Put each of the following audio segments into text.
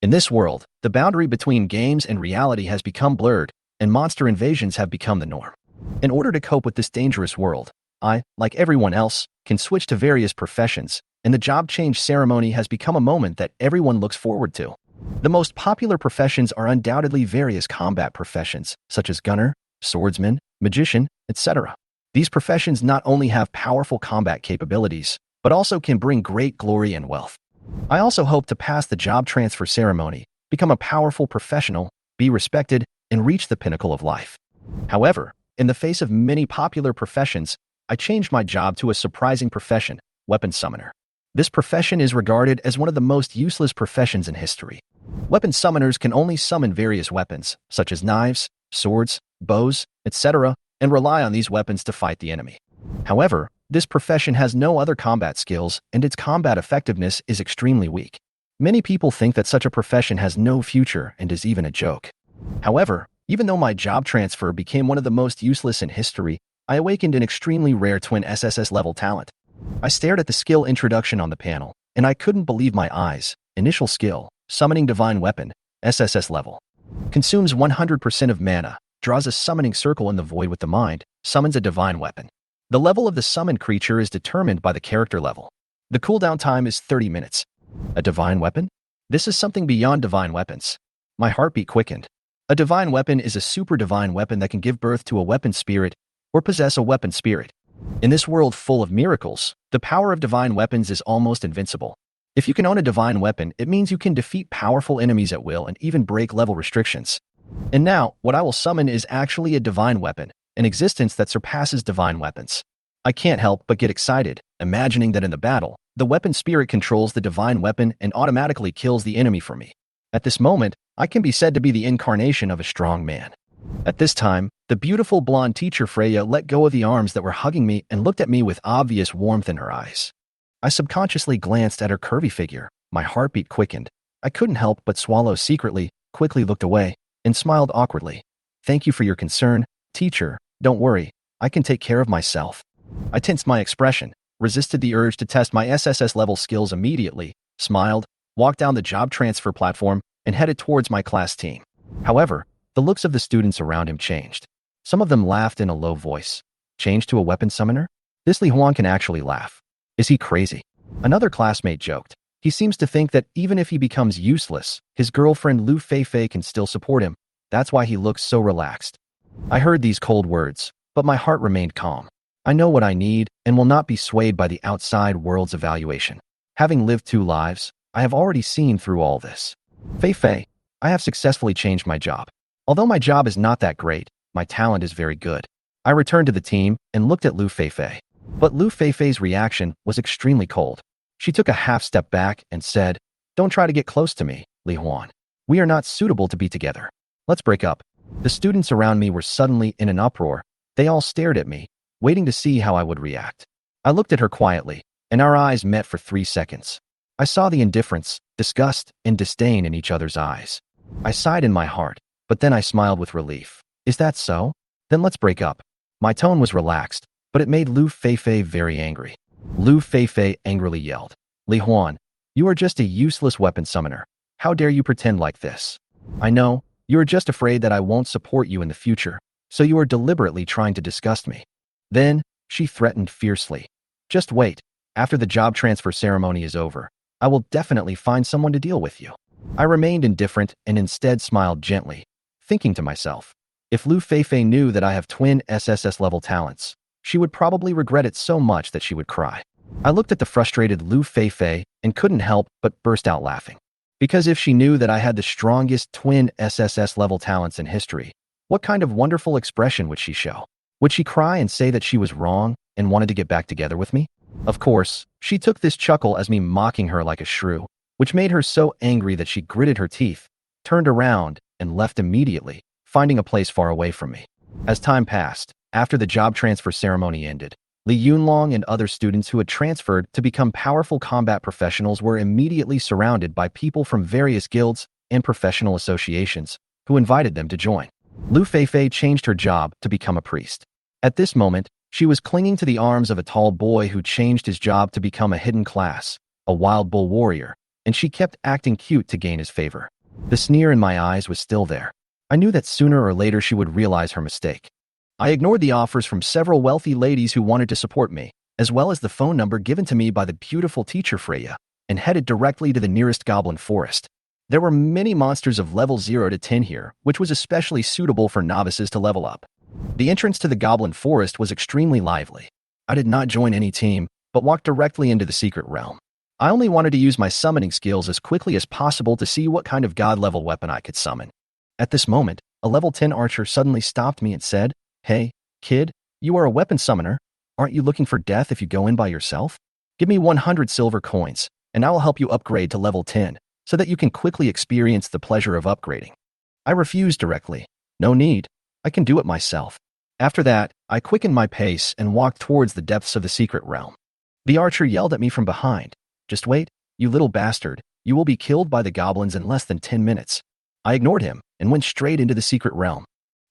In this world, the boundary between games and reality has become blurred, and monster invasions have become the norm. In order to cope with this dangerous world, I, like everyone else, can switch to various professions, and the job change ceremony has become a moment that everyone looks forward to. The most popular professions are undoubtedly various combat professions, such as gunner, swordsman, magician, etc. These professions not only have powerful combat capabilities, but also can bring great glory and wealth. I also hope to pass the job transfer ceremony, become a powerful professional, be respected, and reach the pinnacle of life. However, in the face of many popular professions, I changed my job to a surprising profession, weapon summoner. This profession is regarded as one of the most useless professions in history. Weapon summoners can only summon various weapons, such as knives, swords, bows, etc., and rely on these weapons to fight the enemy. However, this profession has no other combat skills, and its combat effectiveness is extremely weak. Many people think that such a profession has no future and is even a joke. However, even though my job transfer became one of the most useless in history, I awakened an extremely rare twin SSS level talent. I stared at the skill introduction on the panel, and I couldn't believe my eyes. Initial skill, summoning divine weapon, SSS level. Consumes 100% of mana, draws a summoning circle in the void with the mind, summons a divine weapon. The level of the summoned creature is determined by the character level. The cooldown time is 30 minutes. A divine weapon? This is something beyond divine weapons. My heartbeat quickened. A divine weapon is a super divine weapon that can give birth to a weapon spirit or possess a weapon spirit. In this world full of miracles, the power of divine weapons is almost invincible. If you can own a divine weapon, it means you can defeat powerful enemies at will and even break level restrictions. And now, what I will summon is actually a divine weapon, an existence that surpasses divine weapons. I can't help but get excited, imagining that in the battle, the weapon spirit controls the divine weapon and automatically kills the enemy for me. At this moment, I can be said to be the incarnation of a strong man. At this time, the beautiful blonde teacher Freya let go of the arms that were hugging me and looked at me with obvious warmth in her eyes. I subconsciously glanced at her curvy figure. My heartbeat quickened. I couldn't help but swallow secretly, quickly looked away, and smiled awkwardly. "Thank you for your concern, teacher. Don't worry, I can take care of myself." I tensed my expression, resisted the urge to test my SSS level skills immediately, smiled, walked down the job transfer platform, and headed towards my class team. However, the looks of the students around him changed. Some of them laughed in a low voice. Changed to a weapon summoner? This Li Huan can actually laugh. Is he crazy? Another classmate joked. He seems to think that even if he becomes useless, his girlfriend Lu Feifei can still support him. That's why he looks so relaxed. I heard these cold words, but my heart remained calm. I know what I need and will not be swayed by the outside world's evaluation. Having lived 2 lives, I have already seen through all this. Feifei, I have successfully changed my job. Although my job is not that great, my talent is very good. I returned to the team and looked at Lu Feifei. But Lu Feifei's reaction was extremely cold. She took a half step back and said, "Don't try to get close to me, Li Huan. We are not suitable to be together. Let's break up." The students around me were suddenly in an uproar. They all stared at me, waiting to see how I would react. I looked at her quietly, and our eyes met for 3 seconds. I saw the indifference, disgust, and disdain in each other's eyes. I sighed in my heart, but then I smiled with relief. "Is that so? Then let's break up." My tone was relaxed, but it made Lu Feifei very angry. Lu Feifei angrily yelled, "Li Huan, you are just a useless weapon summoner. How dare you pretend like this? I know, you are just afraid that I won't support you in the future, so you are deliberately trying to disgust me." Then, she threatened fiercely. "Just wait. After the job transfer ceremony is over, I will definitely find someone to deal with you." I remained indifferent and instead smiled gently, thinking to myself, if Lu Feifei knew that I have twin SSS level talents, she would probably regret it so much that she would cry. I looked at the frustrated Lu Feifei and couldn't help but burst out laughing. Because if she knew that I had the strongest twin SSS level talents in history, what kind of wonderful expression would she show? Would she cry and say that she was wrong and wanted to get back together with me? Of course, she took this chuckle as me mocking her like a shrew, which made her so angry that she gritted her teeth, turned around, and left immediately, finding a place far away from me. As time passed, after the job transfer ceremony ended, Li Yunlong and other students who had transferred to become powerful combat professionals were immediately surrounded by people from various guilds and professional associations who invited them to join. Lu Feifei changed her job to become a priest. At this moment, she was clinging to the arms of a tall boy who changed his job to become a hidden class, a wild bull warrior, and she kept acting cute to gain his favor. The sneer in my eyes was still there. I knew that sooner or later she would realize her mistake. I ignored the offers from several wealthy ladies who wanted to support me, as well as the phone number given to me by the beautiful teacher Freya, and headed directly to the nearest goblin forest. There were many monsters of level 0 to 10 here, which was especially suitable for novices to level up. The entrance to the goblin forest was extremely lively. I did not join any team, but walked directly into the secret realm. I only wanted to use my summoning skills as quickly as possible to see what kind of god-level weapon I could summon. At this moment, a level 10 archer suddenly stopped me and said, "Hey, kid, you are a weapon summoner. Aren't you looking for death if you go in by yourself? Give me 100 silver coins, and I will help you upgrade to level 10, so that you can quickly experience the pleasure of upgrading." I refused directly. No need. I can do it myself. After that, I quickened my pace and walked towards the depths of the secret realm. The archer yelled at me from behind. "Just wait, you little bastard. You will be killed by the goblins in less than 10 minutes. I ignored him and went straight into the secret realm.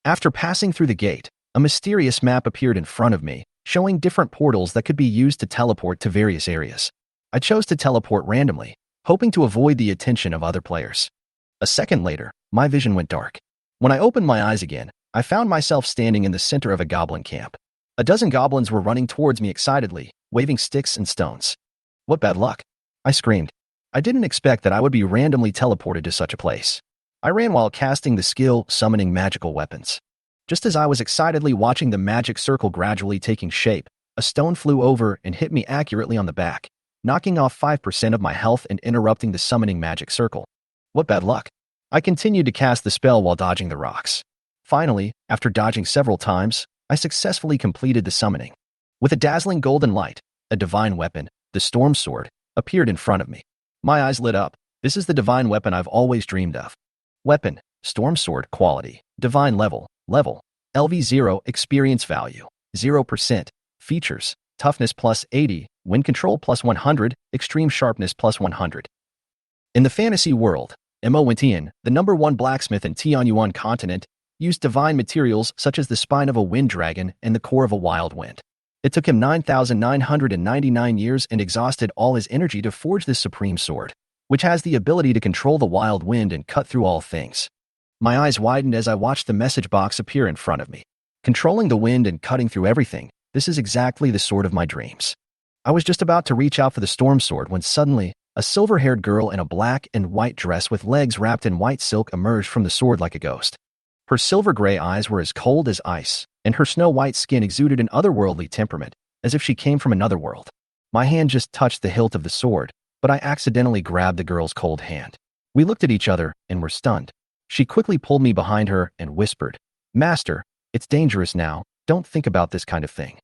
After passing through the gate, a mysterious map appeared in front of me, showing different portals that could be used to teleport to various areas. I chose to teleport randomly, hoping to avoid the attention of other players. A second later, my vision went dark. When I opened my eyes again, I found myself standing in the center of a goblin camp. A dozen goblins were running towards me excitedly, waving sticks and stones. What bad luck! I screamed. I didn't expect that I would be randomly teleported to such a place. I ran while casting the skill summoning magical weapons. Just as I was excitedly watching the magic circle gradually taking shape, a stone flew over and hit me accurately on the back, knocking off 5% of my health and interrupting the summoning magic circle. What bad luck! I continued to cast the spell while dodging the rocks. Finally, after dodging several times, I successfully completed the summoning. With a dazzling golden light, a divine weapon, the storm sword, appeared in front of me. My eyes lit up. This is the divine weapon I've always dreamed of. Weapon, storm sword, quality, divine level, LV0, experience value, 0%, features, toughness plus 80, wind control plus 100, extreme sharpness plus 100. In the fantasy world, Mo Wintian, the #1 blacksmith in Tianyuan continent, used divine materials such as the spine of a wind dragon and the core of a wild wind. It took him 9,999 years and exhausted all his energy to forge this supreme sword, which has the ability to control the wild wind and cut through all things. My eyes widened as I watched the message box appear in front of me. Controlling the wind and cutting through everything, this is exactly the sword of my dreams. I was just about to reach out for the storm sword when suddenly, a silver-haired girl in a black and white dress with legs wrapped in white silk emerged from the sword like a ghost. Her silver-gray eyes were as cold as ice, and her snow-white skin exuded an otherworldly temperament, as if she came from another world. My hand just touched the hilt of the sword, but I accidentally grabbed the girl's cold hand. We looked at each other and were stunned. She quickly pulled me behind her and whispered, "Master, it's dangerous now. Don't think about this kind of thing."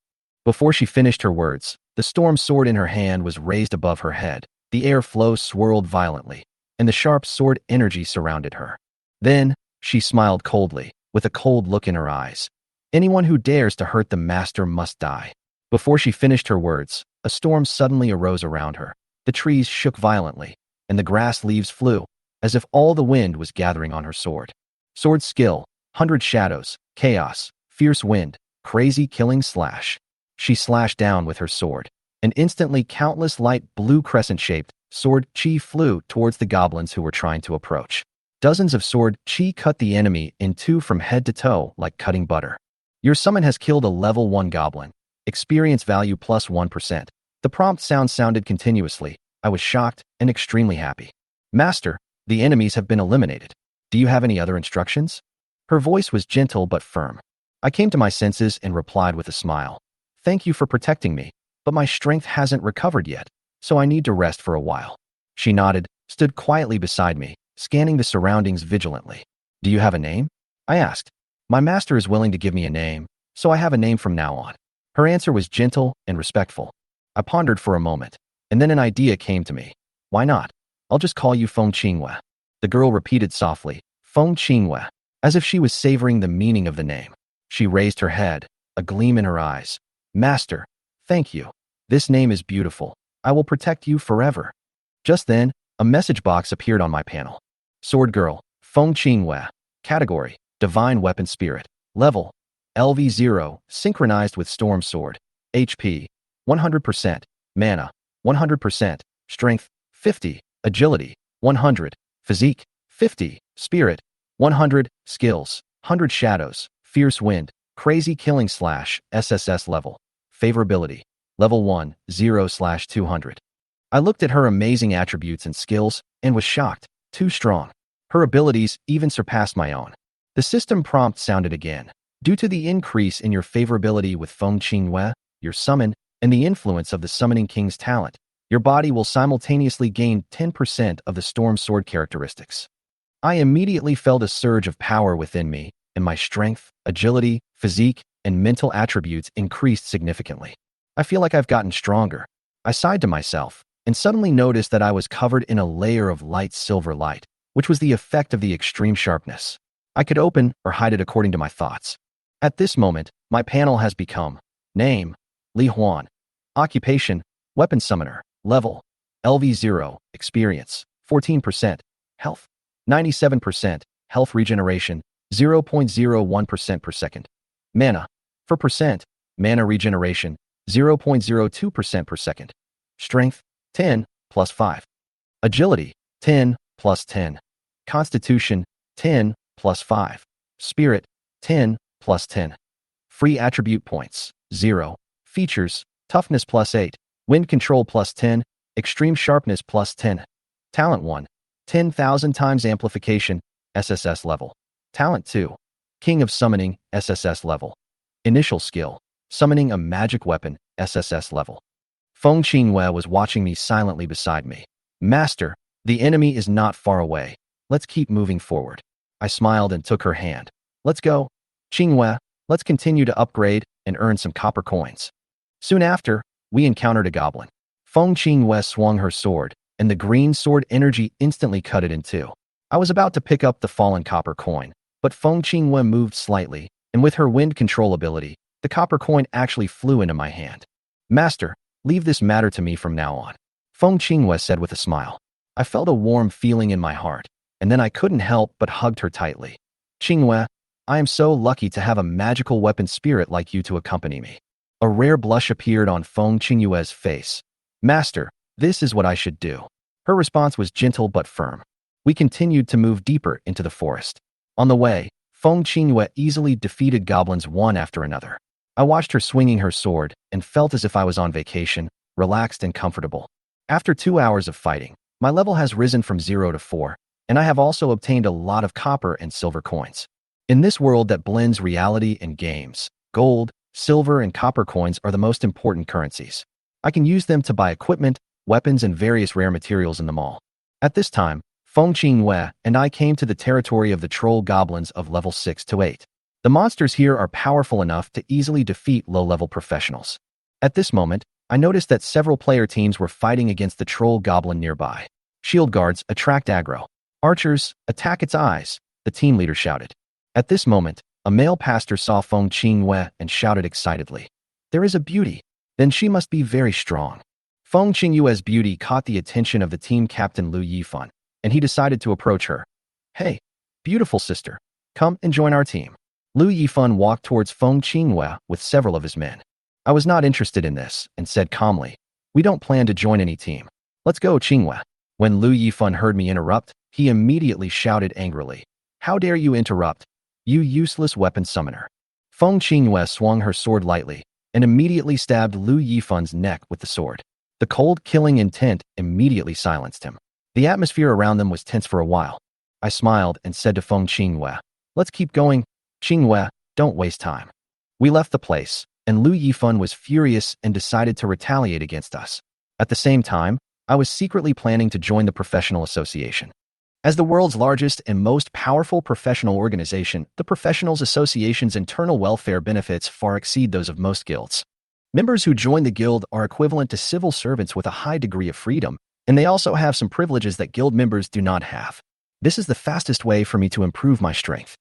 Before she finished her words, the storm sword in her hand was raised above her head. The airflow swirled violently, and the sharp sword energy surrounded her. Then, she smiled coldly, with a cold look in her eyes. "Anyone who dares to hurt the master must die." Before she finished her words, a storm suddenly arose around her. The trees shook violently, and the grass leaves flew, as if all the wind was gathering on her sword. Sword skill, 100 shadows, chaos, fierce wind, crazy killing slash. She slashed down with her sword, and instantly countless light blue crescent-shaped sword chi flew towards the goblins who were trying to approach. Dozens of sword chi cut the enemy in two from head to toe like cutting butter. Your summon has killed a level 1 goblin. Experience value plus 1%. The prompt sounded continuously. I was shocked and extremely happy. "Master, the enemies have been eliminated. Do you have any other instructions?" Her voice was gentle but firm. I came to my senses and replied with a smile. "Thank you for protecting me, but my strength hasn't recovered yet, so I need to rest for a while." She nodded, stood quietly beside me, scanning the surroundings vigilantly. "Do you have a name?" I asked. "My master is willing to give me a name, so I have a name from now on." Her answer was gentle and respectful. I pondered for a moment, and then an idea came to me. "Why not? I'll just call you Feng Qingwe." The girl repeated softly, "Feng Qingwe," as if she was savoring the meaning of the name. She raised her head, a gleam in her eyes. "Master, thank you. This name is beautiful. I will protect you forever." Just then, a message box appeared on my panel. Sword Girl, Feng Qingwe. Category, Divine Weapon Spirit. Level, LV0, synchronized with Storm Sword. HP, 100%. Mana, 100%. Strength, 50. Agility, 100. Physique, 50, spirit, 100, skills, 100 shadows, fierce wind, crazy killing slash, SSS level, favorability, level 1, 0/200. I looked at her amazing attributes and skills and was shocked, too strong. Her abilities even surpassed my own. The system prompt sounded again. Due to the increase in your favorability with Feng Qinghue, your summon, and the influence of the Summoning King's talent, your body will simultaneously gain 10% of the Storm Sword characteristics. I immediately felt a surge of power within me, and my strength, agility, physique, and mental attributes increased significantly. I feel like I've gotten stronger. I sighed to myself, and suddenly noticed that I was covered in a layer of light silver light, which was the effect of the extreme sharpness. I could open or hide it according to my thoughts. At this moment, my panel has become Name, Li Huan. Occupation, Weapon Summoner. Level, LV0. Experience, 14%. Health, 97%. Health regeneration, 0.01% per second. Mana, for percent. Mana regeneration, 0.02% per second. Strength, 10, plus 5. Agility, 10, plus 10. Constitution, 10, plus 5. Spirit, 10, plus 10. Free attribute points, 0. Features, toughness plus 8. Wind control plus 10. Extreme sharpness plus 10. Talent 1. 10,000 times amplification, SSS level. Talent 2. King of Summoning, SSS level. Initial skill, summoning a magic weapon, SSS level. Feng Qinghue was watching me silently beside me. Master, the enemy is not far away. Let's keep moving forward. I smiled and took her hand. Let's go. Qinghue, let's continue to upgrade and earn some copper coins. Soon after, we encountered a goblin. Feng Qinghue swung her sword, and the green sword energy instantly cut it in two. I was about to pick up the fallen copper coin, but Feng Qinghue moved slightly, and with her wind control ability, the copper coin actually flew into my hand. Master, leave this matter to me from now on, Feng Qinghue said with a smile. I felt a warm feeling in my heart, and then I couldn't help but hugged her tightly. Qinghue, I am so lucky to have a magical weapon spirit like you to accompany me. A rare blush appeared on Feng Qinghue's face. Master, this is what I should do. Her response was gentle but firm. We continued to move deeper into the forest. On the way, Feng Qinghue easily defeated goblins one after another. I watched her swinging her sword and felt as if I was on vacation, relaxed and comfortable. After 2 hours of fighting, my level has risen from 0 to 4, and I have also obtained a lot of copper and silver coins. In this world that blends reality and games, gold, silver, and copper coins are the most important currencies. I can use them to buy equipment, weapons, and various rare materials in the mall. At this time, Feng Qinghue and I came to the territory of the troll goblins of level 6 to 8. The monsters here are powerful enough to easily defeat low-level professionals. At this moment, I noticed that several player teams were fighting against the troll goblin nearby. Shield guards attract aggro. Archers, attack its eyes, the team leader shouted. At this moment, a male pastor saw Feng Qinghue and shouted excitedly, "There is a beauty. Then she must be very strong." Feng Qinghue's beauty caught the attention of the team captain Lu Yifan, and he decided to approach her. "Hey, beautiful sister, come and join our team." Lu Yifan walked towards Feng Qinghue with several of his men. I was not interested in this and said calmly, "We don't plan to join any team. Let's go, Qinghue." When Lu Yifan heard me interrupt, he immediately shouted angrily, "How dare you interrupt? You useless weapon summoner." Feng Qinghue swung her sword lightly and immediately stabbed Lu Yifan's neck with the sword. The cold, killing intent immediately silenced him. The atmosphere around them was tense for a while. I smiled and said to Feng Qinghue, "Let's keep going. Qinghue, don't waste time." We left the place, and Lu Yifan was furious and decided to retaliate against us. At the same time, I was secretly planning to join the professional association. As the world's largest and most powerful professional organization, the Professionals Association's internal welfare benefits far exceed those of most guilds. Members who join the guild are equivalent to civil servants with a high degree of freedom, and they also have some privileges that guild members do not have. This is the fastest way for me to improve my strength.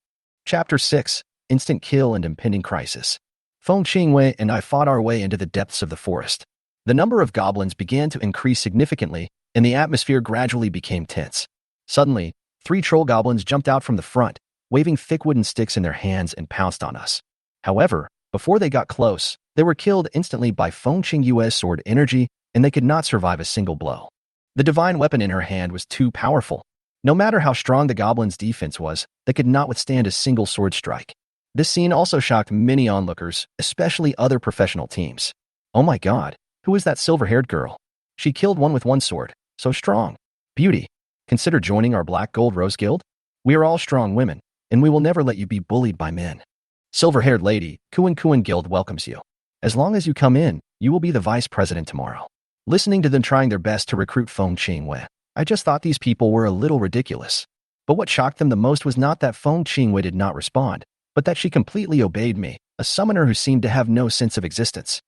Chapter 6, Instant Kill and Impending Crisis. Feng Qinghue and I fought our way into the depths of the forest. The number of goblins began to increase significantly, and the atmosphere gradually became tense. Suddenly, 3 troll goblins jumped out from the front, waving thick wooden sticks in their hands and pounced on us. However, before they got close, they were killed instantly by Feng Qinghue's sword energy, and they could not survive a single blow. The divine weapon in her hand was too powerful. No matter how strong the goblins' defense was, they could not withstand a single sword strike. This scene also shocked many onlookers, especially other professional teams. Oh my god, who is that silver-haired girl? She killed one with one sword. So strong. Beauty, consider joining our Black Gold Rose Guild? We are all strong women, and we will never let you be bullied by men. Silver-haired lady, Kuan Guild welcomes you. As long as you come in, you will be the vice president tomorrow. Listening to them trying their best to recruit Feng Qingwei, I just thought these people were a little ridiculous. But what shocked them the most was not that Feng Qingwei did not respond, but that she completely obeyed me, a summoner who seemed to have no sense of existence.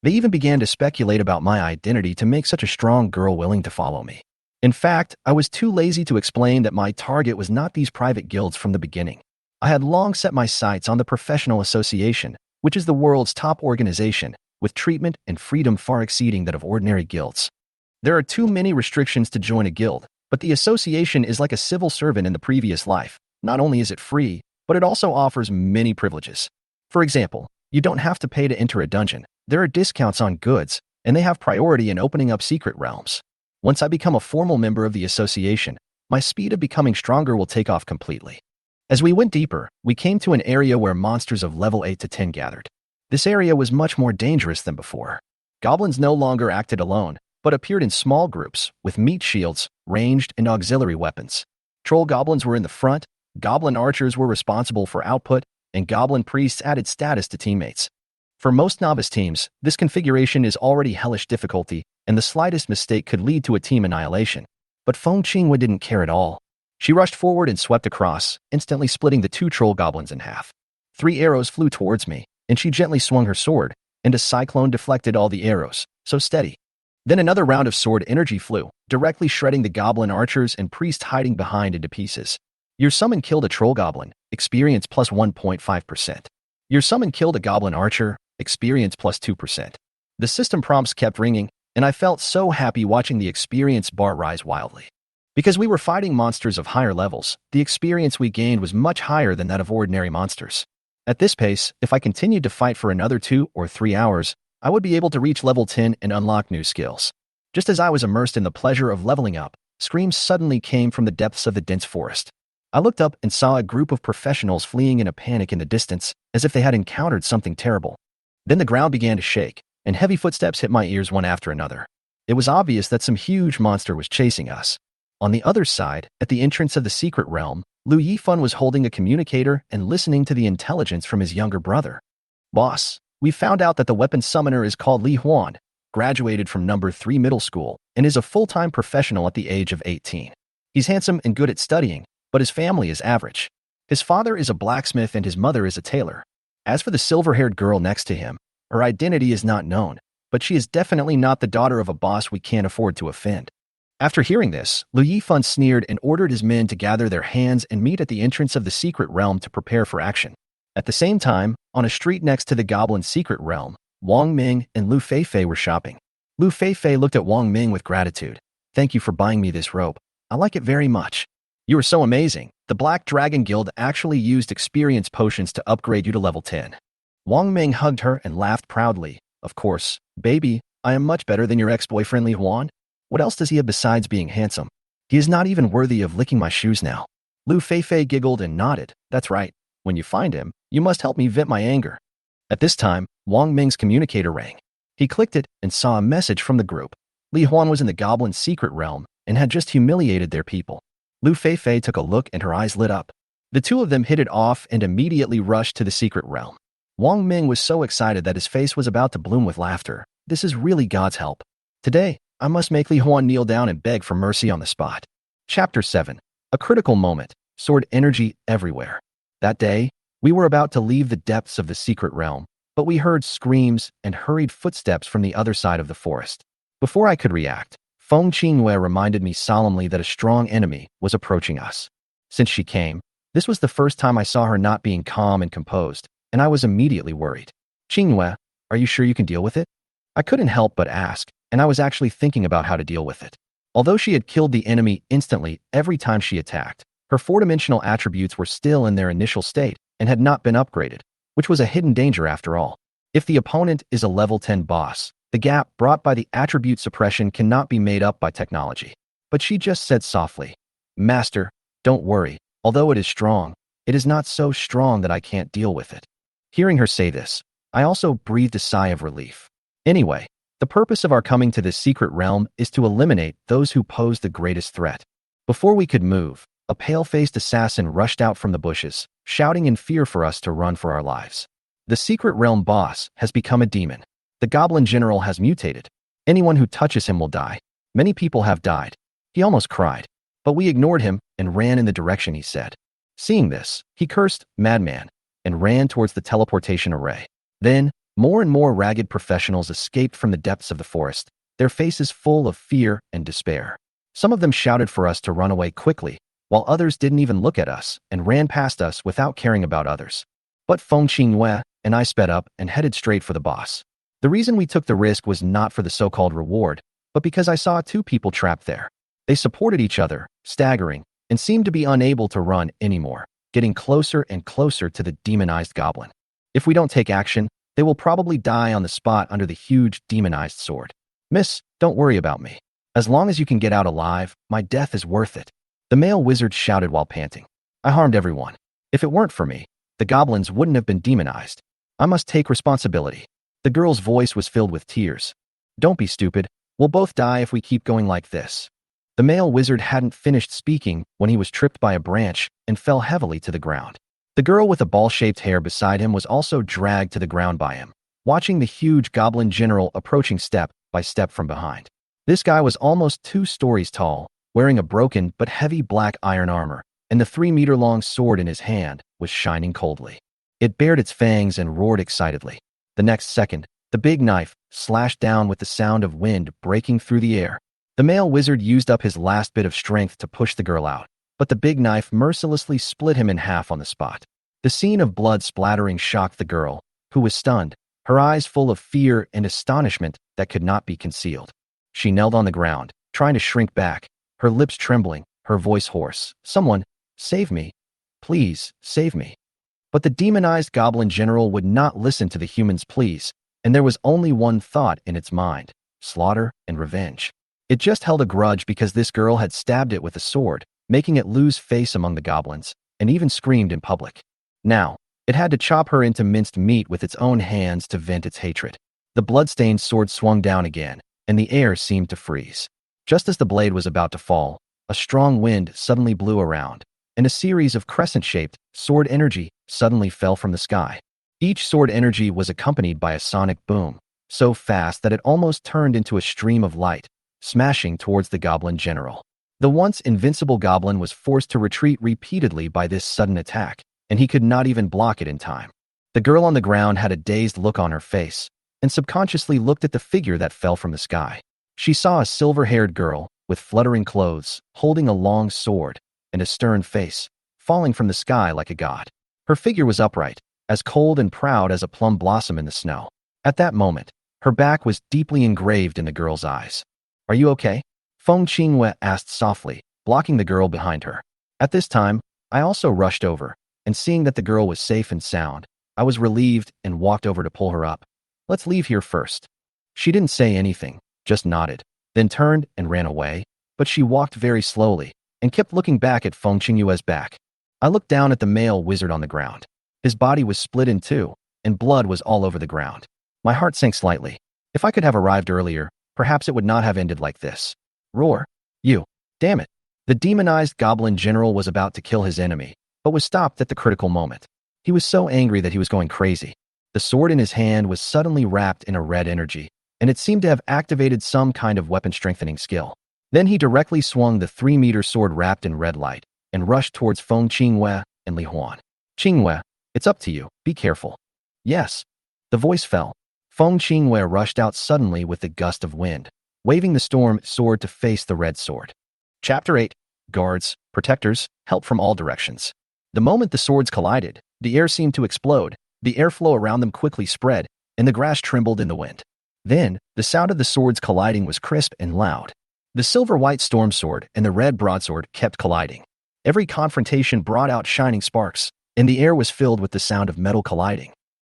They even began to speculate about my identity to make such a strong girl willing to follow me. In fact, I was too lazy to explain that my target was not these private guilds from the beginning. I had long set my sights on the Professional Association, which is the world's top organization, with treatment and freedom far exceeding that of ordinary guilds. There are too many restrictions to join a guild, but the association is like a civil servant in the previous life. Not only is it free, but it also offers many privileges. For example, you don't have to pay to enter a dungeon. There are discounts on goods, and they have priority in opening up secret realms. Once I become a formal member of the association, my speed of becoming stronger will take off completely. As we went deeper, we came to an area where monsters of level 8 to 10 gathered. This area was much more dangerous than before. Goblins no longer acted alone, but appeared in small groups, with meat shields, ranged, and auxiliary weapons. Troll goblins were in the front, goblin archers were responsible for output, and goblin priests added status to teammates. For most novice teams, this configuration is already hellish difficulty, and the slightest mistake could lead to a team annihilation. But Feng Qingwei didn't care at all. She rushed forward and swept across, instantly splitting the two troll goblins in half. 3 arrows flew towards me, and she gently swung her sword, and a cyclone deflected all the arrows, so steady. Then another round of sword energy flew, directly shredding the goblin archers and priest hiding behind into pieces. Your summon killed a troll goblin, experience plus 1.5%. Your summon killed a goblin archer, experience plus 2%. The system prompts kept ringing, and I felt so happy watching the experience bar rise wildly. Because we were fighting monsters of higher levels, the experience we gained was much higher than that of ordinary monsters. At this pace, if I continued to fight for another 2 or 3 hours, I would be able to reach level 10 and unlock new skills. Just as I was immersed in the pleasure of leveling up, screams suddenly came from the depths of the dense forest. I looked up and saw a group of professionals fleeing in a panic in the distance, as if they had encountered something terrible. Then the ground began to shake, and heavy footsteps hit my ears one after another. It was obvious that some huge monster was chasing us. On the other side, at the entrance of the secret realm, Lu Yifan was holding a communicator and listening to the intelligence from his younger brother. Boss, we found out that the weapon summoner is called Li Huan, graduated from number 3 middle school, and is a full-time professional at the age of 18. He's handsome and good at studying, but his family is average. His father is a blacksmith and his mother is a tailor. As for the silver-haired girl next to him, her identity is not known, but she is definitely not the daughter of a boss we can't afford to offend. After hearing this, Lu Yifan sneered and ordered his men to gather their hands and meet at the entrance of the secret realm to prepare for action. At the same time, on a street next to the goblin secret realm, Wang Ming and Lu Feifei were shopping. Lu Feifei looked at Wang Ming with gratitude. Thank you for buying me this robe. I like it very much. You are so amazing. The Black Dragon Guild actually used experience potions to upgrade you to level 10. Wang Ming hugged her and laughed proudly. Of course, baby, I am much better than your ex-boyfriend Li Huan. What else does he have besides being handsome? He is not even worthy of licking my shoes now. Lu Feifei giggled and nodded. That's right. When you find him, you must help me vent my anger. At this time, Wang Ming's communicator rang. He clicked it and saw a message from the group. Li Huan was in the goblin secret realm and had just humiliated their people. Lu Feifei took a look and her eyes lit up. The two of them hit it off and immediately rushed to the secret realm. Wang Ming was so excited that his face was about to bloom with laughter. This is really God's help. Today, I must make Li Huan kneel down and beg for mercy on the spot. Chapter 7. A critical moment. Sword energy everywhere. That day, we were about to leave the depths of the secret realm, but we heard screams and hurried footsteps from the other side of the forest. Before I could react, Feng Qingwei reminded me solemnly that a strong enemy was approaching us. Since she came, this was the first time I saw her not being calm and composed, and I was immediately worried. Qingwei, are you sure you can deal with it? I couldn't help but ask, and I was actually thinking about how to deal with it. Although she had killed the enemy instantly every time she attacked, her 4-dimensional attributes were still in their initial state and had not been upgraded, which was a hidden danger after all. If the opponent is a level 10 boss, the gap brought by the attribute suppression cannot be made up by technology. But she just said softly, Master, don't worry. Although it is strong, it is not so strong that I can't deal with it. Hearing her say this, I also breathed a sigh of relief. Anyway, the purpose of our coming to this secret realm is to eliminate those who pose the greatest threat. Before we could move, a pale-faced assassin rushed out from the bushes, shouting in fear for us to run for our lives. The secret realm boss has become a demon. The goblin general has mutated. Anyone who touches him will die. Many people have died. He almost cried. But we ignored him and ran in the direction he said. Seeing this, he cursed, "Madman," and ran towards the teleportation array. Then, more and more ragged professionals escaped from the depths of the forest, their faces full of fear and despair. Some of them shouted for us to run away quickly, while others didn't even look at us and ran past us without caring about others. But Feng Qingyue and I sped up and headed straight for the boss. The reason we took the risk was not for the so-called reward, but because I saw two people trapped there. They supported each other, staggering, and seemed to be unable to run anymore, getting closer and closer to the demonized goblin. If we don't take action, they will probably die on the spot under the huge demonized sword. Miss, don't worry about me. As long as you can get out alive, my death is worth it. The male wizard shouted while panting. I harmed everyone. If it weren't for me, the goblins wouldn't have been demonized. I must take responsibility. The girl's voice was filled with tears. Don't be stupid. We'll both die if we keep going like this. The male wizard hadn't finished speaking when he was tripped by a branch and fell heavily to the ground. The girl with the ball-shaped hair beside him was also dragged to the ground by him, watching the huge goblin general approaching step by step from behind. This guy was almost 2 stories tall, wearing a broken but heavy black iron armor, and the 3-meter-long sword in his hand was shining coldly. It bared its fangs and roared excitedly. The next second, the big knife slashed down with the sound of wind breaking through the air. The male wizard used up his last bit of strength to push the girl out, but the big knife mercilessly split him in half on the spot. The scene of blood splattering shocked the girl, who was stunned, her eyes full of fear and astonishment that could not be concealed. She knelt on the ground, trying to shrink back, her lips trembling, her voice hoarse. Someone, save me. Please, save me. But the demonized goblin general would not listen to the human's pleas, and there was only one thought in its mind: slaughter and revenge. It just held a grudge because this girl had stabbed it with a sword, making it lose face among the goblins, and even screamed in public. Now, it had to chop her into minced meat with its own hands to vent its hatred. The blood-stained sword swung down again, and the air seemed to freeze. Just as the blade was about to fall, a strong wind suddenly blew around, and a series of crescent-shaped sword energy suddenly fell from the sky. Each sword energy was accompanied by a sonic boom, so fast that it almost turned into a stream of light, smashing towards the goblin general. The once invincible goblin was forced to retreat repeatedly by this sudden attack, and he could not even block it in time. The girl on the ground had a dazed look on her face, and subconsciously looked at the figure that fell from the sky. She saw a silver-haired girl, with fluttering clothes, holding a long sword, and a stern face, falling from the sky like a god. Her figure was upright, as cold and proud as a plum blossom in the snow. At that moment, her back was deeply engraved in the girl's eyes. Are you okay? Feng Qingyue asked softly, blocking the girl behind her. At this time, I also rushed over, and seeing that the girl was safe and sound, I was relieved and walked over to pull her up. Let's leave here first. She didn't say anything, just nodded, then turned and ran away, but she walked very slowly and kept looking back at Feng Qingyue's back. I looked down at the male wizard on the ground. His body was split in two, and blood was all over the ground. My heart sank slightly. If I could have arrived earlier, perhaps it would not have ended like this. Roar. You. Damn it. The demonized goblin general was about to kill his enemy, but was stopped at the critical moment. He was so angry that he was going crazy. The sword in his hand was suddenly wrapped in a red energy, and it seemed to have activated some kind of weapon-strengthening skill. Then he directly swung the 3-meter sword wrapped in red light, and rushed towards Feng Qingyue and Li Huan. Qingyue, it's up to you. Be careful. Yes. The voice fell. Feng Qingyue rushed out suddenly with a gust of wind, waving the storm sword to face the red sword. Chapter 8. Guards, protectors, help from all directions. The moment the swords collided, the air seemed to explode, the airflow around them quickly spread, and the grass trembled in the wind. Then, the sound of the swords colliding was crisp and loud. The silver-white storm sword and the red broadsword kept colliding. Every confrontation brought out shining sparks, and the air was filled with the sound of metal colliding.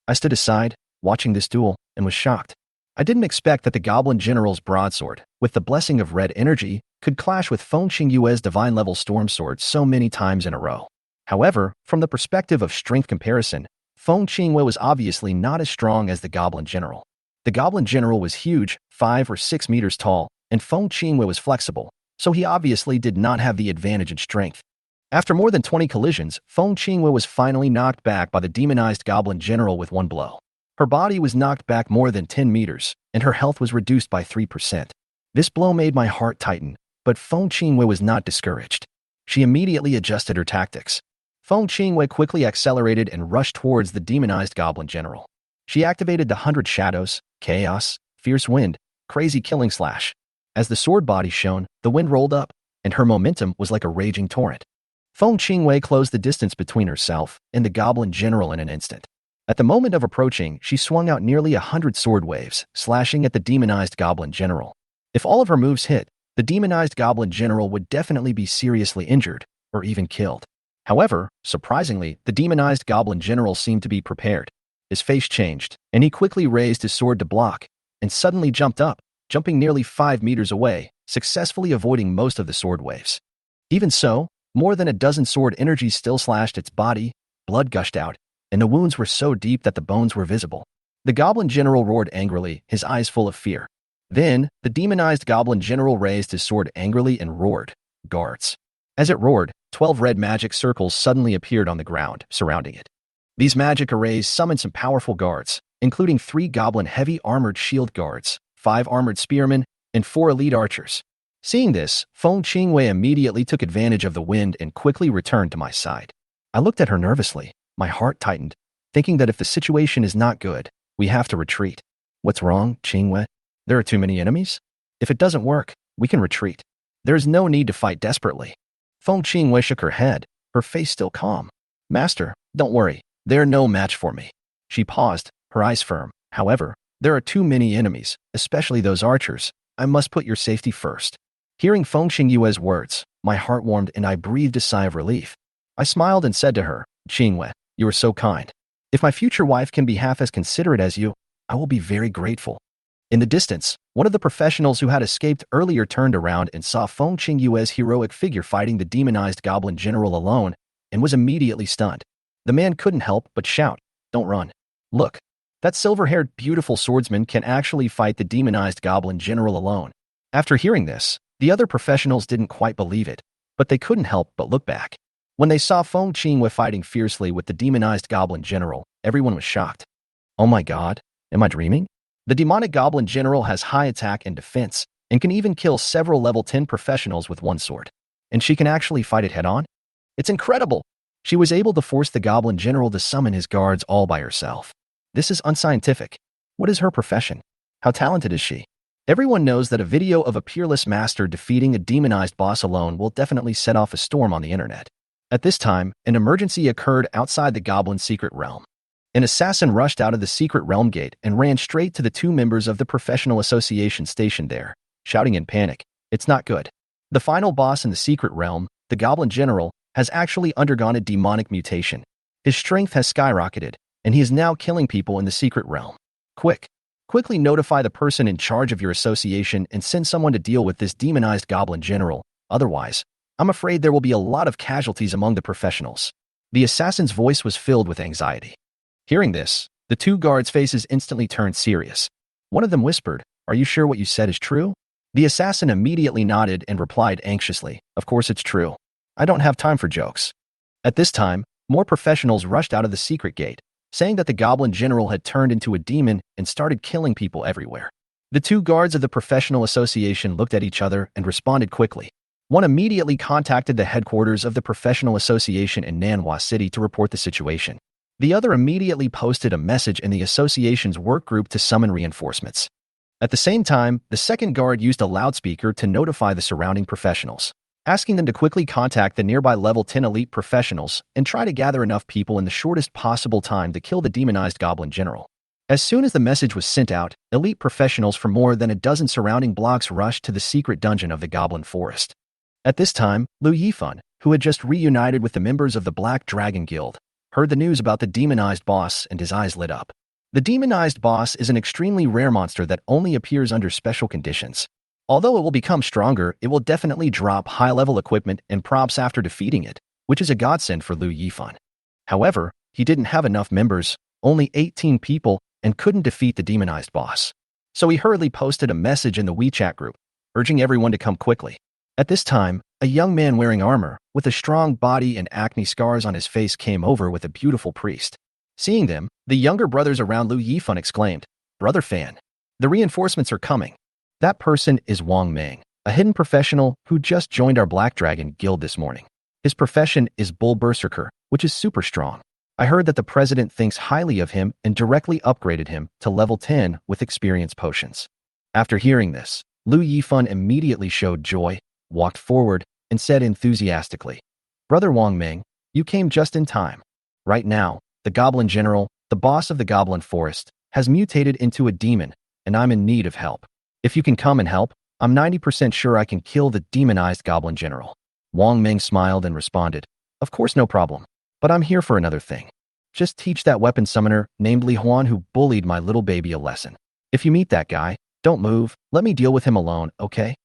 I stood aside, watching this duel, and was shocked. I didn't expect that the goblin general's broadsword, with the blessing of red energy, could clash with Feng Qingyue's divine-level storm sword so many times in a row. However, from the perspective of strength comparison, Feng Qingyue was obviously not as strong as the Goblin General. The Goblin General was huge, 5 or 6 meters tall, and Feng Qingyue was flexible, so he obviously did not have the advantage in strength. After more than 20 collisions, Feng Qingyue was finally knocked back by the demonized Goblin General with one blow. Her body was knocked back more than 10 meters, and her health was reduced by 3%. This blow made my heart tighten, but Feng Qingyue was not discouraged. She immediately adjusted her tactics. Feng Qingyue quickly accelerated and rushed towards the demonized Goblin General. She activated the 100 Shadows, Chaos, Fierce Wind, Crazy Killing Slash. As the sword body shone, the wind rolled up, and her momentum was like a raging torrent. Feng Qingyue closed the distance between herself and the Goblin General in an instant. At the moment of approaching, she swung out nearly 100 sword waves, slashing at the demonized Goblin General. If all of her moves hit, the demonized Goblin General would definitely be seriously injured, or even killed. However, surprisingly, the demonized Goblin General seemed to be prepared. His face changed, and he quickly raised his sword to block, and suddenly jumped up, jumping nearly 5 meters away, successfully avoiding most of the sword waves. Even so, more than a dozen sword energies still slashed its body, blood gushed out, and the wounds were so deep that the bones were visible. The Goblin General roared angrily, his eyes full of fear. Then, the demonized Goblin General raised his sword angrily and roared, "Guards!" As it roared, 12 red magic circles suddenly appeared on the ground, surrounding it. These magic arrays summoned some powerful guards, including 3 Goblin heavy armored shield guards, 5 armored spearmen, and 4 elite archers. Seeing this, Feng Qingyue immediately took advantage of the wind and quickly returned to my side. I looked at her nervously. My heart tightened, thinking that if the situation is not good, we have to retreat. What's wrong, Qingyue? There are too many enemies? If it doesn't work, we can retreat. There is no need to fight desperately. Feng Qingyue shook her head, her face still calm. Master, don't worry, they're no match for me. She paused, her eyes firm. However, there are too many enemies, especially those archers. I must put your safety first. Hearing Feng Qingyue's words, my heart warmed and I breathed a sigh of relief. I smiled and said to her, "Qingyue, you are so kind. If my future wife can be half as considerate as you, I will be very grateful." In the distance, one of the professionals who had escaped earlier turned around and saw Feng Qingyue's heroic figure fighting the demonized Goblin General alone and was immediately stunned. The man couldn't help but shout, "Don't run. Look, that silver-haired beautiful swordsman can actually fight the demonized Goblin General alone." After hearing this, the other professionals didn't quite believe it, but they couldn't help but look back. When they saw Feng Qingyue fighting fiercely with the demonized Goblin General, everyone was shocked. Oh my god, am I dreaming? The demonic Goblin General has high attack and defense, and can even kill several level 10 professionals with one sword. And she can actually fight it head-on? It's incredible! She was able to force the Goblin General to summon his guards all by herself. This is unscientific. What is her profession? How talented is she? Everyone knows that a video of a peerless master defeating a demonized boss alone will definitely set off a storm on the internet. At this time, an emergency occurred outside the Goblin's secret realm. An assassin rushed out of the secret realm gate and ran straight to the 2 members of the professional association stationed there, shouting in panic, "It's not good. The final boss in the secret realm, the Goblin General, has actually undergone a demonic mutation. His strength has skyrocketed, and he is now killing people in the secret realm. Quickly notify the person in charge of your association and send someone to deal with this demonized Goblin General. Otherwise, I'm afraid there will be a lot of casualties among the professionals." The assassin's voice was filled with anxiety. Hearing this, the 2 guards' faces instantly turned serious. One of them whispered, "Are you sure what you said is true?" The assassin immediately nodded and replied anxiously, "Of course it's true. I don't have time for jokes." At this time, more professionals rushed out of the secret gate, saying that the Goblin General had turned into a demon and started killing people everywhere. The 2 guards of the professional association looked at each other and responded quickly. One immediately contacted the headquarters of the professional association in Manhwa City to report the situation. The other immediately posted a message in the association's work group to summon reinforcements. At the same time, the second guard used a loudspeaker to notify the surrounding professionals, asking them to quickly contact the nearby level 10 elite professionals and try to gather enough people in the shortest possible time to kill the demonized Goblin General. As soon as the message was sent out, elite professionals from more than a dozen surrounding blocks rushed to the secret dungeon of the Goblin Forest. At this time, Lu Yifan, who had just reunited with the members of the Black Dragon Guild, heard the news about the demonized boss and his eyes lit up. The demonized boss is an extremely rare monster that only appears under special conditions. Although it will become stronger, it will definitely drop high-level equipment and props after defeating it, which is a godsend for Lu Yifan. However, he didn't have enough members, only 18 people, and couldn't defeat the demonized boss. So he hurriedly posted a message in the WeChat group, urging everyone to come quickly. At this time, a young man wearing armor, with a strong body and acne scars on his face came over with a beautiful priest. Seeing them, the younger brothers around Lu Yifan exclaimed, "Brother Fan, the reinforcements are coming." That person is Wang Meng, a hidden professional who just joined our Black Dragon guild this morning. His profession is Bull Berserker, which is super strong. I heard that the president thinks highly of him and directly upgraded him to level 10 with experience potions. After hearing this, Lu Yifan immediately showed joy, walked forward, and said enthusiastically, "Brother Wang Meng, you came just in time. Right now, the Goblin General, the boss of the Goblin Forest, has mutated into a demon, and I'm in need of help. If you can come and help, I'm 90% sure I can kill the demonized Goblin General." Wang Meng smiled and responded, "Of course, no problem. But I'm here for another thing. Just teach that weapon summoner named Li Huan who bullied my little baby a lesson. If you meet that guy, don't move, let me deal with him alone, okay?"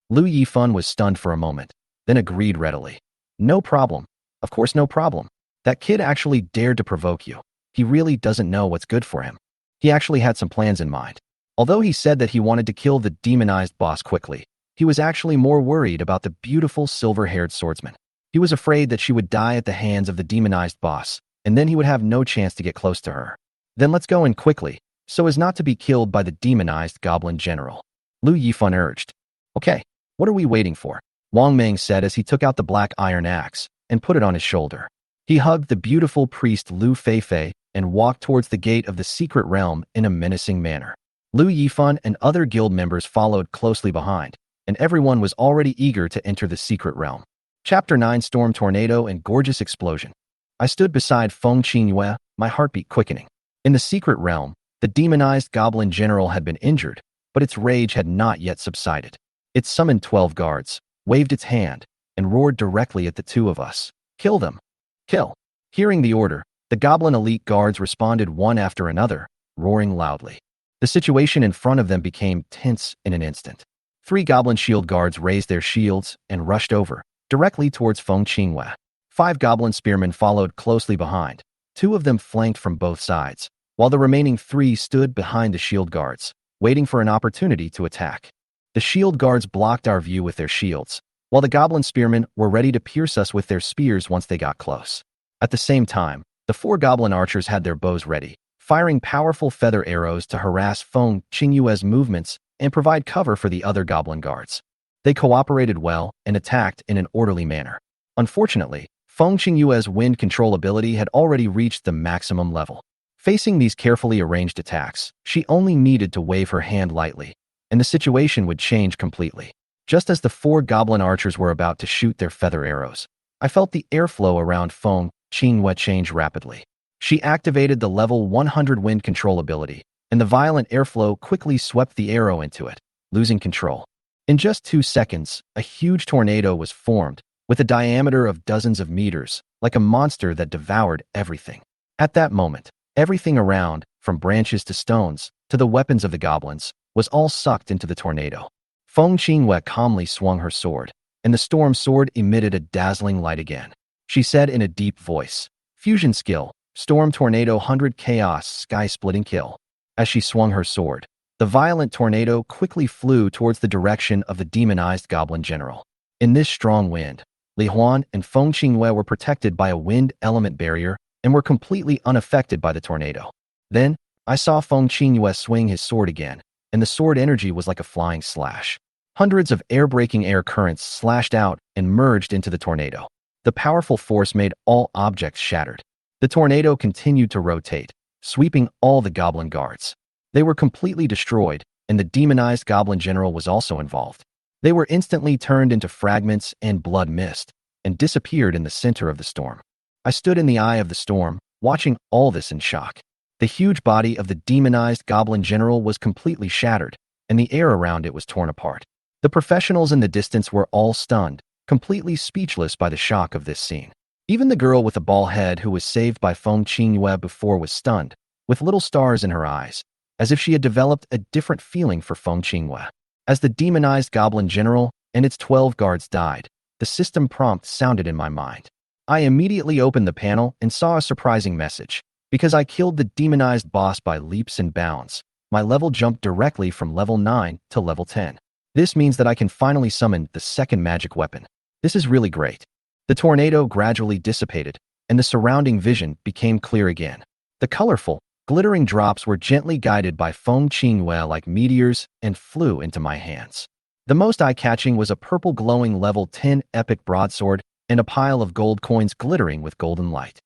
Lu Yifan was stunned for a moment, then agreed readily. "No problem. Of course, no problem. That kid actually dared to provoke you. He really doesn't know what's good for him. He actually had some plans in mind." Although he said that he wanted to kill the demonized boss quickly, he was actually more worried about the beautiful silver-haired swordsman. He was afraid that she would die at the hands of the demonized boss, and then he would have no chance to get close to her. "Then let's go in quickly, so as not to be killed by the demonized Goblin General," Lu Yifan urged. "Okay, what are we waiting for?" Wang Meng said as he took out the black iron axe and put it on his shoulder. He hugged the beautiful priest Lu Feifei and walked towards the gate of the secret realm in a menacing manner. Lu Yifan and other guild members followed closely behind, and everyone was already eager to enter the secret realm. Chapter 9: Storm Tornado and Gorgeous Explosion. I stood beside Feng Qingyue, my heartbeat quickening. In the secret realm, the demonized Goblin General had been injured, but its rage had not yet subsided. It summoned 12 guards, waved its hand, and roared directly at the two of us. "Kill them! Kill!" Hearing the order, the Goblin elite guards responded one after another, roaring loudly. The situation in front of them became tense in an instant. 3 Goblin shield guards raised their shields and rushed over, directly towards Feng Qingyue. 5 Goblin spearmen followed closely behind. 2 of them flanked from both sides, while the remaining 3 stood behind the shield guards, waiting for an opportunity to attack. The shield guards blocked our view with their shields, while the Goblin spearmen were ready to pierce us with their spears once they got close. At the same time, the 4 Goblin archers had their bows ready, firing powerful feather arrows to harass Feng Qingyue's movements and provide cover for the other Goblin guards. They cooperated well and attacked in an orderly manner. Unfortunately, Feng Qingyue's wind control ability had already reached the maximum level. Facing these carefully arranged attacks, she only needed to wave her hand lightly, and the situation would change completely. Just as the 4 Goblin archers were about to shoot their feather arrows, I felt the airflow around Feng Qingyue change rapidly. She activated the level 100 wind control ability, and the violent airflow quickly swept the arrow into it, losing control. In just 2 seconds, a huge tornado was formed, with a diameter of dozens of meters, like a monster that devoured everything. At that moment, everything around, from branches to stones, to the weapons of the goblins, was all sucked into the tornado. Feng Qingyue calmly swung her sword, and the storm sword emitted a dazzling light again. She said in a deep voice, "Fusion skill, Storm Tornado 100 Chaos Sky-Splitting Kill." As she swung her sword, the violent tornado quickly flew towards the direction of the demonized Goblin General. In this strong wind, Li Huan and Feng Qingyue were protected by a wind element barrier and were completely unaffected by the tornado. Then, I saw Feng Qingyue swing his sword again, and the sword energy was like a flying slash. Hundreds of air-breaking air currents slashed out and merged into the tornado. The powerful force made all objects shattered. The tornado continued to rotate, sweeping all the Goblin guards. They were completely destroyed, and the demonized Goblin General was also involved. They were instantly turned into fragments and blood mist, and disappeared in the center of the storm. I stood in the eye of the storm, watching all this in shock. The huge body of the demonized Goblin General was completely shattered, and the air around it was torn apart. The professionals in the distance were all stunned, completely speechless by the shock of this scene. Even the girl with the bald head who was saved by Feng Qingyue before was stunned, with little stars in her eyes, as if she had developed a different feeling for Feng Qingyue. As the demonized goblin general and its 12 guards died, the system prompt sounded in my mind. I immediately opened the panel and saw a surprising message. Because I killed the demonized boss by leaps and bounds, my level jumped directly from level 9 to level 10. This means that I can finally summon the second magic weapon. This is really great. The tornado gradually dissipated, and the surrounding vision became clear again. The colorful, glittering drops were gently guided by Feng Qinghua like meteors and flew into my hands. The most eye-catching was a purple glowing level 10 epic broadsword and a pile of gold coins glittering with golden light.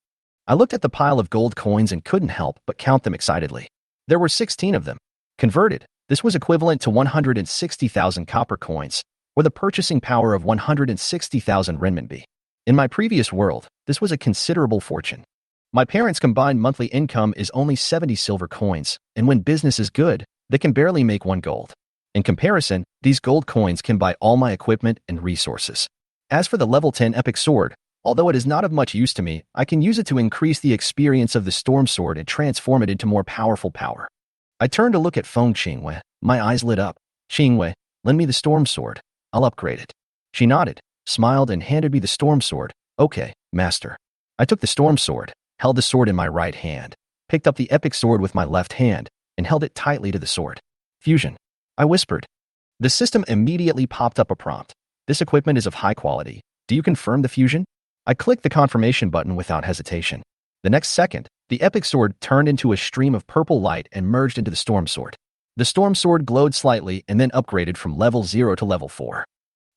I looked at the pile of gold coins and couldn't help but count them excitedly. There were 16 of them. Converted, this was equivalent to 160,000 copper coins, or the purchasing power of 160,000 renminbi. In my previous world, this was a considerable fortune. My parents' combined monthly income is only 70 silver coins, and when business is good, they can barely make 1 gold. In comparison, these gold coins can buy all my equipment and resources. As for the level 10 epic sword, although it is not of much use to me, I can use it to increase the experience of the storm sword and transform it into more powerful power. I turned to look at Feng Qinghua. My eyes lit up. Qinghua, lend me the storm sword. I'll upgrade it. She nodded, smiled, and handed me the storm sword. Okay, master. I took the storm sword, held the sword in my right hand, picked up the epic sword with my left hand, and held it tightly to the sword. Fusion. I whispered. The system immediately popped up a prompt. This equipment is of high quality. Do you confirm the fusion? I clicked the confirmation button without hesitation. The next second, the epic sword turned into a stream of purple light and merged into the storm sword. The storm sword glowed slightly and then upgraded from level 0 to level 4.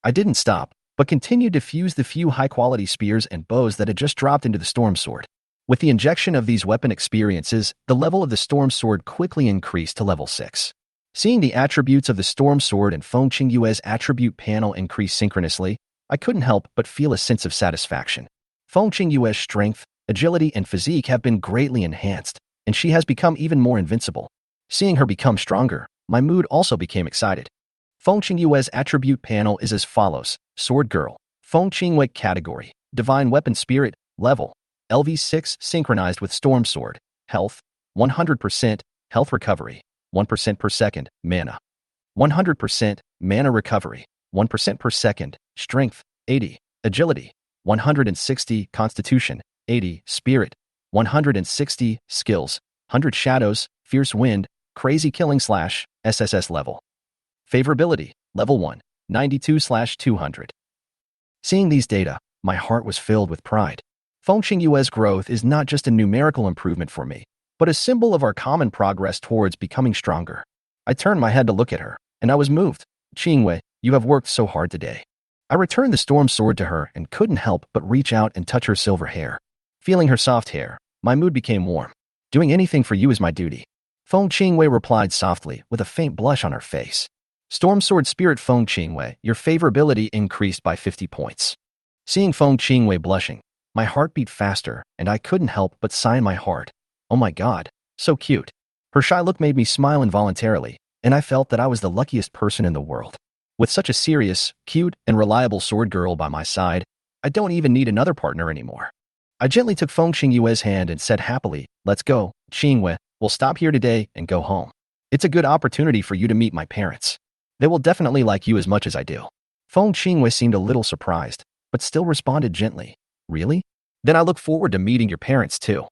I didn't stop, but continued to fuse the few high-quality spears and bows that had just dropped into the storm sword. With the injection of these weapon experiences, the level of the storm sword quickly increased to level 6. Seeing the attributes of the storm sword and Feng Qinghua's attribute panel increase synchronously, I couldn't help but feel a sense of satisfaction. Feng Qinghua's strength, agility, and physique have been greatly enhanced, and she has become even more invincible. Seeing her become stronger, my mood also became excited. Feng Qinghua's attribute panel is as follows. Sword Girl. Feng Qinghua category. Divine Weapon Spirit. Level. LV6 synchronized with Storm Sword. Health. 100%. Health recovery. 1% per second. Mana. 100%. Mana recovery. 1% per second. Strength. 80. Agility. 160. Constitution. 80. Spirit. 160. Skills. 100 Shadows. Fierce Wind. Crazy Killing Slash. SSS level. Favorability. Level 1. 92/200. Seeing these data, my heart was filled with pride. Feng Qinghua's growth is not just a numerical improvement for me, but a symbol of our common progress towards becoming stronger. I turned my head to look at her, and I was moved. Qinghua, you have worked so hard today. I returned the storm sword to her and couldn't help but reach out and touch her silver hair. Feeling her soft hair, my mood became warm. Doing anything for you is my duty. Feng Qinghua replied softly with a faint blush on her face. Storm Sword Spirit Feng Qinghua, your favorability increased by 50 points. Seeing Feng Qinghua blushing, my heart beat faster, and I couldn't help but sigh in my heart. Oh my god, so cute. Her shy look made me smile involuntarily, and I felt that I was the luckiest person in the world. With such a serious, cute, and reliable sword girl by my side, I don't even need another partner anymore. I gently took Feng Qinghua's hand and said happily, let's go, Qinghua, we'll stop here today and go home. It's a good opportunity for you to meet my parents. They will definitely like you as much as I do. Feng Qinghua seemed a little surprised, but still responded gently. Really? Then I look forward to meeting your parents too.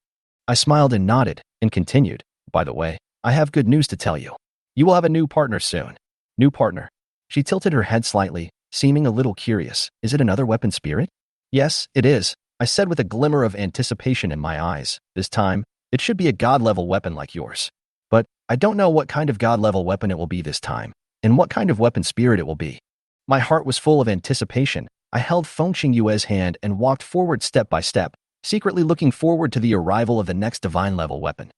I smiled and nodded, and continued. By the way, I have good news to tell you. You will have a new partner soon. New partner. She tilted her head slightly, seeming a little curious. Is it another weapon spirit? Yes, it is, I said with a glimmer of anticipation in my eyes. This time, it should be a god-level weapon like yours. But I don't know what kind of god-level weapon it will be this time, and what kind of weapon spirit it will be. My heart was full of anticipation. I held Feng Qinghua's hand and walked forward step by step, secretly looking forward to the arrival of the next divine level weapon.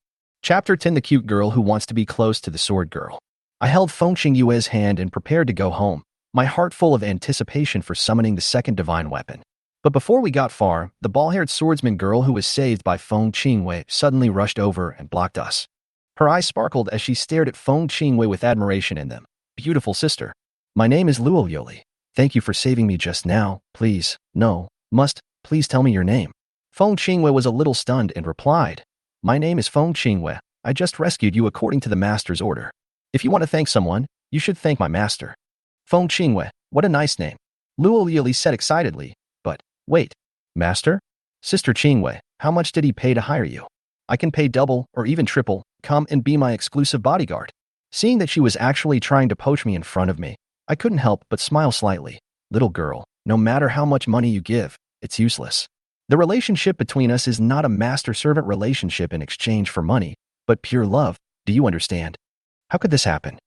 Chapter 10: The Cute Girl Who Wants to Be Close to the Sword Girl. I held Feng Qinghua's hand and prepared to go home, my heart full of anticipation for summoning the second divine weapon. But before we got far, the bald-haired swordsman girl who was saved by Feng Qinghua suddenly rushed over and blocked us. Her eyes sparkled as she stared at Feng Qinghua with admiration in them. Beautiful sister. My name is Luo Yoli. Thank you for saving me just now. Please, no, please tell me your name. Feng Qinghua was a little stunned and replied, my name is Feng Qinghua. I just rescued you according to the master's order. If you want to thank someone, you should thank my master. Feng Qingwei, what a nice name. Luo Yili said excitedly. But, wait. Master? Sister Qingwei, how much did he pay to hire you? I can pay double or even triple. Come and be my exclusive bodyguard. Seeing that she was actually trying to poach me in front of me, I couldn't help but smile slightly. Little girl, no matter how much money you give, it's useless. The relationship between us is not a master-servant relationship in exchange for money, but pure love. Do you understand? How could this happen?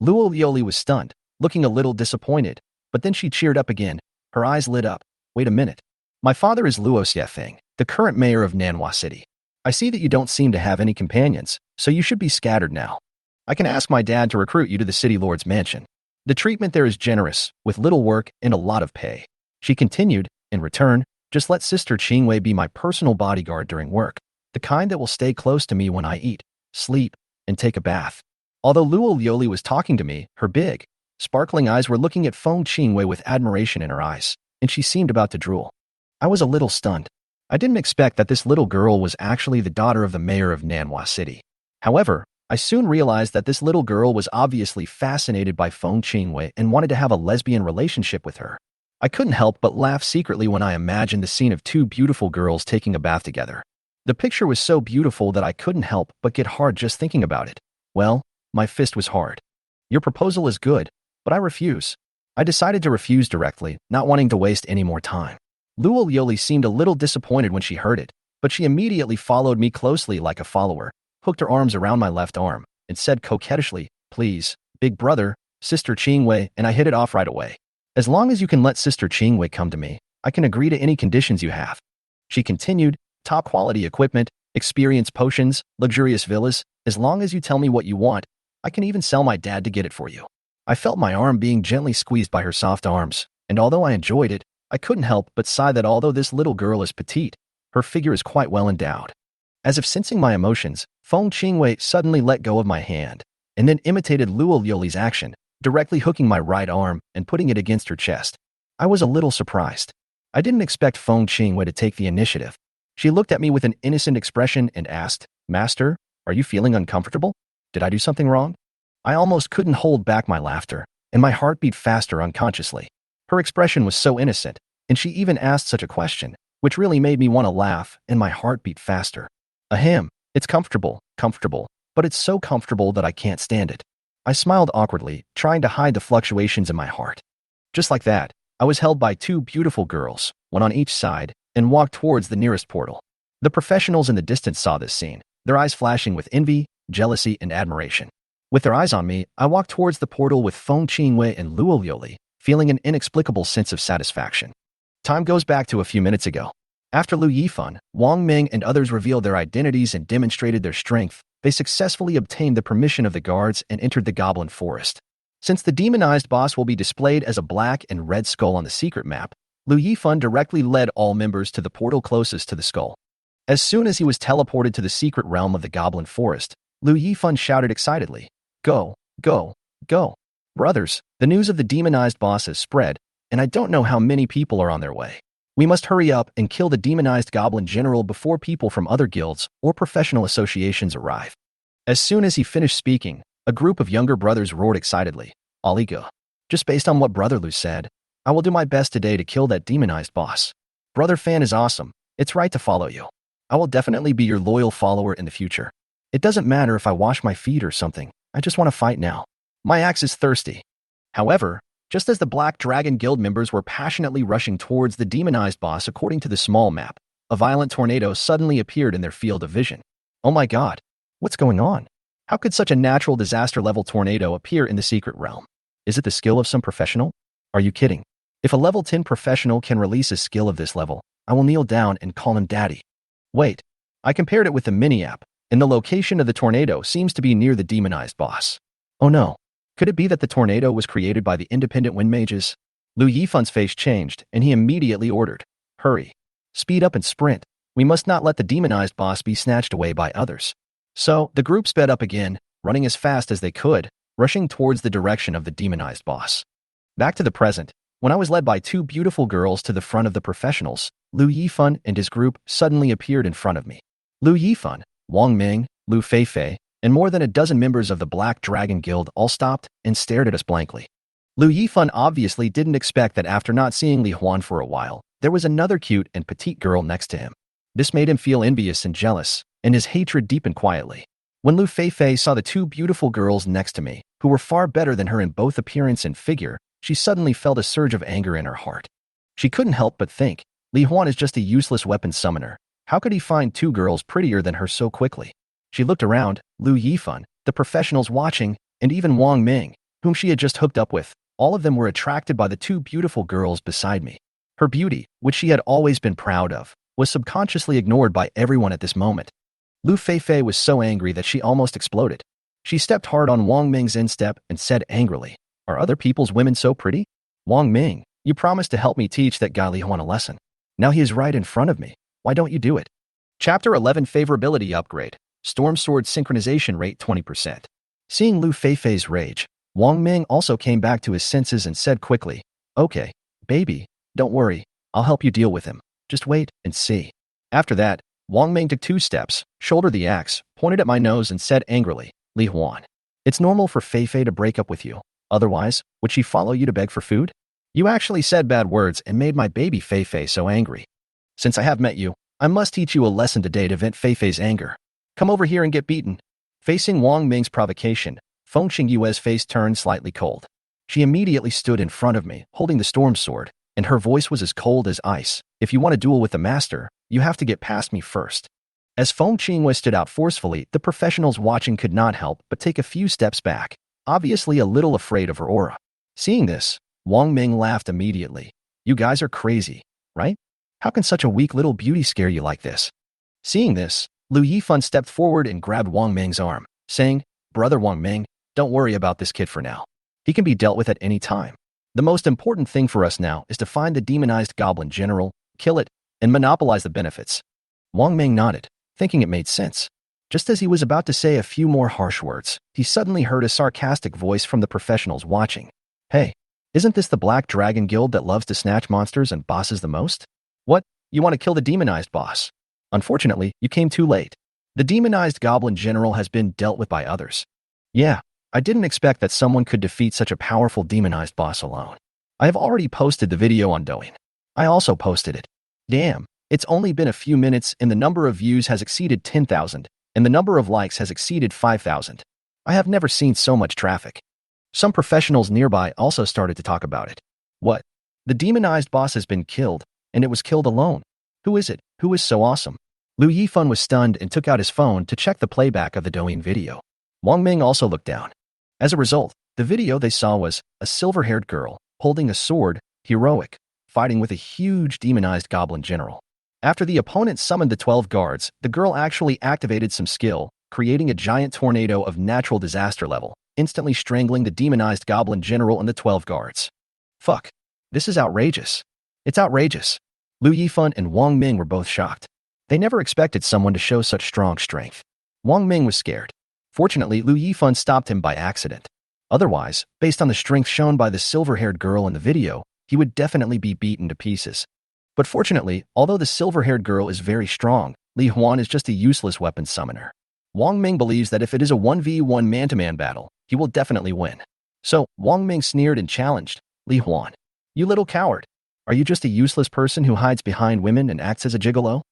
Luo Lioli was stunned, looking a little disappointed, but then she cheered up again. Her eyes lit up. Wait a minute. My father is Luo Xiefeng, the current mayor of Nanhua City. I see that you don't seem to have any companions, so you should be scattered now. I can ask my dad to recruit you to the city lord's mansion. The treatment there is generous, with little work and a lot of pay. She continued, in return, just let Sister Qingwei be my personal bodyguard during work, the kind that will stay close to me when I eat, sleep, and take a bath. Although Luo Lioli was talking to me, her big, sparkling eyes were looking at Feng Qingwei with admiration in her eyes, and she seemed about to drool. I was a little stunned. I didn't expect that this little girl was actually the daughter of the mayor of Nanhua City. However, I soon realized that this little girl was obviously fascinated by Feng Qingwei and wanted to have a lesbian relationship with her. I couldn't help but laugh secretly when I imagined the scene of two beautiful girls taking a bath together. The picture was so beautiful that I couldn't help but get hard just thinking about it. Well, my fist was hard. Your proposal is good, but I refuse. I decided to refuse directly, not wanting to waste any more time. Luo Lioli seemed a little disappointed when she heard it, but she immediately followed me closely like a follower, hooked her arms around my left arm, and said coquettishly, please, big brother, Sister Qingwei, and I hit it off right away. As long as you can let Sister Qingwei come to me, I can agree to any conditions you have. She continued, top quality equipment, experience potions, luxurious villas, as long as you tell me what you want, I can even sell my dad to get it for you. I felt my arm being gently squeezed by her soft arms, and although I enjoyed it, I couldn't help but sigh that although this little girl is petite, her figure is quite well endowed. As if sensing my emotions, Feng Qingwei suddenly let go of my hand, and then imitated Luo Lioli's action, directly hooking my right arm and putting it against her chest. I was a little surprised. I didn't expect Feng Qingwei to take the initiative. She looked at me with an innocent expression and asked, Master, are you feeling uncomfortable? Did I do something wrong? I almost couldn't hold back my laughter, and my heart beat faster unconsciously. Her expression was so innocent, and she even asked such a question, which really made me want to laugh, and my heart beat faster. Ahem, it's comfortable, but it's so comfortable that I can't stand it. I smiled awkwardly, trying to hide the fluctuations in my heart. Just like that, I was held by two beautiful girls, one on each side, and walked towards the nearest portal. The professionals in the distance saw this scene, their eyes flashing with envy, jealousy, and admiration. With their eyes on me, I walked towards the portal with Feng Qingwei and Luo Lioli, feeling an inexplicable sense of satisfaction. Time goes back to a few minutes ago. After Lu Yifan, Wang Ming, and others revealed their identities and demonstrated their strength, they successfully obtained the permission of the guards and entered the Goblin Forest. Since the demonized boss will be displayed as a black and red skull on the secret map, Lu Yifan directly led all members to the portal closest to the skull. As soon as he was teleported to the secret realm of the Goblin Forest, Lu Yifan shouted excitedly, Go, go, go. Brothers, the news of the demonized boss has spread, and I don't know how many people are on their way. We must hurry up and kill the demonized goblin general before people from other guilds or professional associations arrive. As soon as he finished speaking, a group of younger brothers roared excitedly, Aliga. Just based on what Brother Lu said, I will do my best today to kill that demonized boss. Brother Fan is awesome. It's right to follow you. I will definitely be your loyal follower in the future. It doesn't matter if I wash my feet or something. I just want to fight now. My axe is thirsty. However, just as the Black Dragon Guild members were passionately rushing towards the demonized boss according to the small map, a violent tornado suddenly appeared in their field of vision. Oh my god, what's going on? How could such a natural disaster-level tornado appear in the secret realm? Is it the skill of some professional? Are you kidding? If a level 10 professional can release a skill of this level, I will kneel down and call him daddy. Wait, I compared it with the mini-app, and the location of the tornado seems to be near the demonized boss. Oh no. Could it be that the tornado was created by the independent wind mages? Lu Yifan's face changed, and he immediately ordered, Hurry. Speed up and sprint. We must not let the demonized boss be snatched away by others. So, the group sped up again, running as fast as they could, rushing towards the direction of the demonized boss. Back to the present, when I was led by two beautiful girls to the front of the professionals, Lu Yifan and his group suddenly appeared in front of me. Lu Yifan, Wang Ming, Lu Feifei, and more than a dozen members of the Black Dragon Guild all stopped and stared at us blankly. Lu Yifan obviously didn't expect that after not seeing Li Huan for a while, there was another cute and petite girl next to him. This made him feel envious and jealous, and his hatred deepened quietly. When Lu Feifei saw the two beautiful girls next to me, who were far better than her in both appearance and figure, she suddenly felt a surge of anger in her heart. She couldn't help but think, Li Huan is just a useless weapon summoner. How could he find two girls prettier than her so quickly? She looked around, Lu Yifan, the professionals watching, and even Wang Ming, whom she had just hooked up with. All of them were attracted by the two beautiful girls beside me. Her beauty, which she had always been proud of, was subconsciously ignored by everyone at this moment. Lu Feifei was so angry that she almost exploded. She stepped hard on Wang Ming's instep and said angrily, "Are other people's women so pretty? Wang Ming, you promised to help me teach that guy Li Huan a lesson. Now he is right in front of me. Why don't you do it?" Chapter 11 Favorability Upgrade. Storm Sword Synchronization Rate 20%. Seeing Lu Feifei's rage, Wang Ming also came back to his senses and said quickly, "Okay, baby, don't worry, I'll help you deal with him. Just wait and see." After that, Wang Ming took 2 steps, shouldered the axe, pointed at my nose and said angrily, "Li Huan, it's normal for Feifei to break up with you. Otherwise, would she follow you to beg for food? You actually said bad words and made my baby Feifei so angry. Since I have met you, I must teach you a lesson today to vent Feifei's anger. Come over here and get beaten." Facing Wang Ming's provocation, Feng Qingyue's face turned slightly cold. She immediately stood in front of me, holding the storm sword, and her voice was as cold as ice. "If you want to duel with the master, you have to get past me first." As Feng Qingyue stood out forcefully, the professionals watching could not help but take a few steps back, obviously a little afraid of her aura. Seeing this, Wang Ming laughed immediately. "You guys are crazy, right? How can such a weak little beauty scare you like this?" Seeing this, Lu Yifan stepped forward and grabbed Wang Ming's arm, saying, "Brother Wang Ming, don't worry about this kid for now. He can be dealt with at any time. The most important thing for us now is to find the demonized goblin general, kill it, and monopolize the benefits." Wang Ming nodded, thinking it made sense. Just as he was about to say a few more harsh words, he suddenly heard a sarcastic voice from the professionals watching. "Hey, isn't this the Black Dragon Guild that loves to snatch monsters and bosses the most? What, you want to kill the demonized boss? Unfortunately, you came too late. The demonized goblin general has been dealt with by others." Yeah, I didn't expect that someone could defeat such a powerful demonized boss alone. I have already posted the video on Douyin. I also posted it. Damn, it's only been a few minutes and the number of views has exceeded 10,000, and the number of likes has exceeded 5,000. I have never seen so much traffic. Some professionals nearby also started to talk about it. What? The demonized boss has been killed, and it was killed alone. Who is it? Who is so awesome? Lu Yifan was stunned and took out his phone to check the playback of the Douyin video. Wang Ming also looked down. As a result, the video they saw was a silver-haired girl holding a sword, heroic, fighting with a huge demonized goblin general. After the opponent summoned the 12 guards, the girl actually activated some skill, creating a giant tornado of natural disaster level, instantly strangling the demonized goblin general and the 12 guards. Fuck. This is outrageous. It's outrageous. Lu Yifan and Wang Ming were both shocked. They never expected someone to show such strong strength. Wang Ming was scared. Fortunately, Lu Yifan stopped him by accident. Otherwise, based on the strength shown by the silver-haired girl in the video, he would definitely be beaten to pieces. But fortunately, although the silver-haired girl is very strong, Li Huan is just a useless weapon summoner. Wang Ming believes that if it is a 1v1 man-to-man battle, he will definitely win. So, Wang Ming sneered and challenged, "Li Huan, you little coward. Are you just a useless person who hides behind women and acts as a gigolo?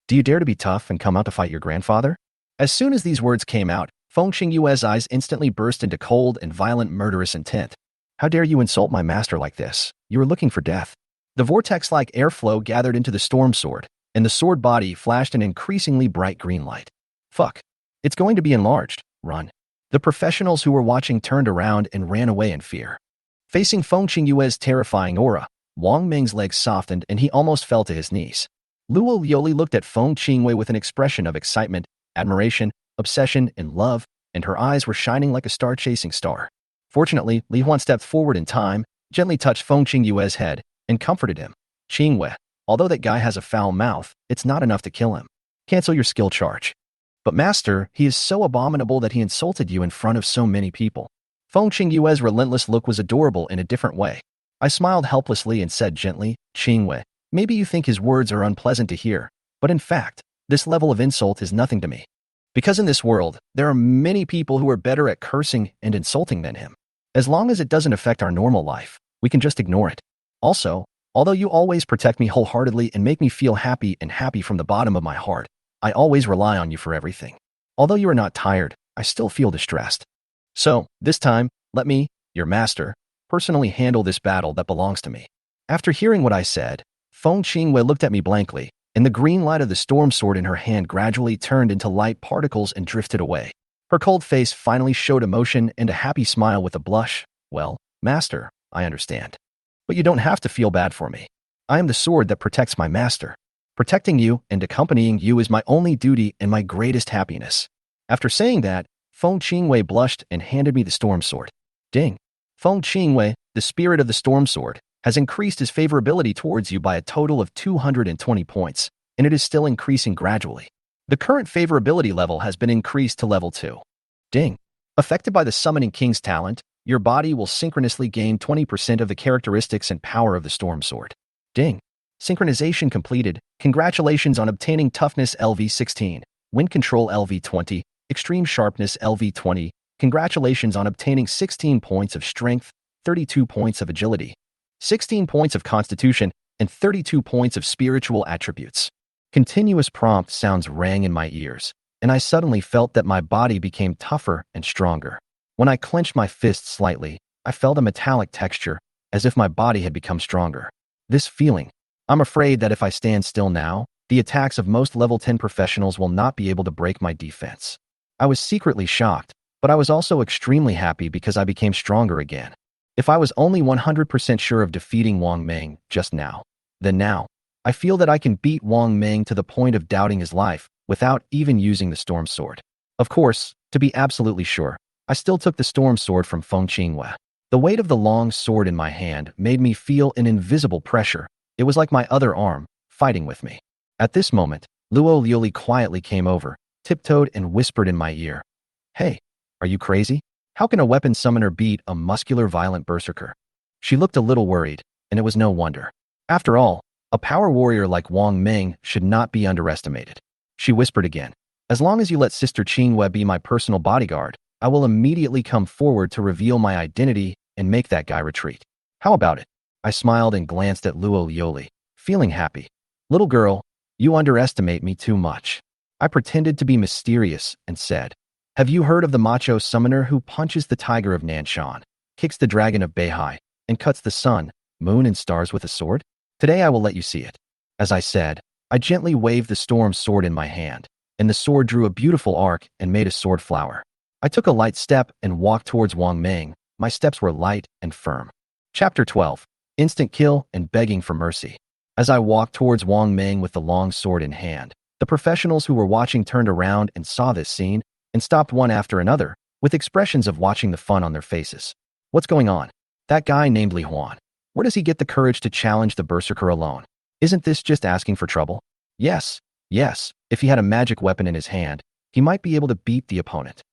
Do you dare to be tough and come out to fight your grandfather?" As soon as these words came out, Feng Qingyue's eyes instantly burst into cold and violent murderous intent. "How dare you insult my master like this? You are looking for death." The vortex-like airflow gathered into the storm sword, and the sword body flashed an increasingly bright green light. Fuck. It's going to be enlarged. Run. The professionals who were watching turned around and ran away in fear. Facing Feng Qingyue's terrifying aura, Wang Ming's legs softened and he almost fell to his knees. Luo Lioli looked at Feng Qingyue with an expression of excitement, admiration, obsession, and love, and her eyes were shining like a star-chasing star. Fortunately, Li Huan stepped forward in time, gently touched Feng Qingyue's head, and comforted him. "Qingyue, although that guy has a foul mouth, it's not enough to kill him. Cancel your skill charge." "But master, he is so abominable that he insulted you in front of so many people." Feng Qingyue's relentless look was adorable in a different way. I smiled helplessly and said gently, "Qingyue, maybe you think his words are unpleasant to hear, but in fact, this level of insult is nothing to me. Because in this world, there are many people who are better at cursing and insulting than him. As long as it doesn't affect our normal life, we can just ignore it. Also, although you always protect me wholeheartedly and make me feel happy from the bottom of my heart, I always rely on you for everything. Although you are not tired, I still feel distressed. So, this time, let me, your master, personally handle this battle that belongs to me. After hearing what I said, Feng Qingwei looked at me blankly, and the green light of the storm sword in her hand gradually turned into light particles and drifted away. Her cold face finally showed emotion and a happy smile with a blush. Well, master, I understand. But you don't have to feel bad for me. I am the sword that protects my master. Protecting you and accompanying you is my only duty and my greatest happiness. After saying that, Feng Qingwei blushed and handed me the storm sword. Ding. Feng Qingwei, the spirit of the storm sword, has increased his favorability towards you by a total of 220 points, and it is still increasing gradually. The current favorability level has been increased to level 2. Ding. Affected by the Summoning King's talent, your body will synchronously gain 20% of the characteristics and power of the storm sword. Ding. Synchronization completed. Congratulations on obtaining Toughness LV16, Wind Control LV20, Extreme Sharpness LV20. Congratulations on obtaining 16 points of Strength, 32 points of Agility, 16 points of Constitution, and 32 points of Spiritual Attributes. Continuous prompt sounds rang in my ears, and I suddenly felt that my body became tougher and stronger. When I clenched my fists slightly, I felt a metallic texture, as if my body had become stronger. This feeling, I'm afraid that if I stand still now, the attacks of most level 10 professionals will not be able to break my defense. I was secretly shocked, but I was also extremely happy because I became stronger again. If I was only 100% sure of defeating Wang Meng just now, then now, I feel that I can beat Wang Meng to the point of doubting his life without even using the storm sword. Of course, to be absolutely sure, I still took the storm sword from Feng Qingwei. The weight of the long sword in my hand made me feel an invisible pressure. It was like my other arm, fighting with me. At this moment, Luo Liuli quietly came over, tiptoed and whispered in my ear. Hey, are you crazy? How can a weapon summoner beat a muscular violent berserker? She looked a little worried, and it was no wonder. After all, a power warrior like Wang Meng should not be underestimated. She whispered again. As long as you let Sister Qingwei be my personal bodyguard, I will immediately come forward to reveal my identity and make that guy retreat. How about it? I smiled and glanced at Luo Liuli, feeling happy. Little girl, you underestimate me too much. I pretended to be mysterious and said, have you heard of the macho summoner who punches the tiger of Nanshan, kicks the dragon of Beihai, and cuts the sun, moon, and stars with a sword? Today I will let you see it. As I said, I gently waved the storm sword in my hand, and the sword drew a beautiful arc and made a sword flower. I took a light step and walked towards Wang Meng. My steps were light and firm. Chapter 12. Instant Kill and Begging for Mercy. As I walked towards Wang Meng with the long sword in hand, the professionals who were watching turned around and saw this scene, and stopped one after another, with expressions of watching the fun on their faces. What's going on? That guy named Li Huan. Where does he get the courage to challenge the berserker alone? Isn't this just asking for trouble? Yes, if he had a magic weapon in his hand, he might be able to beat the opponent.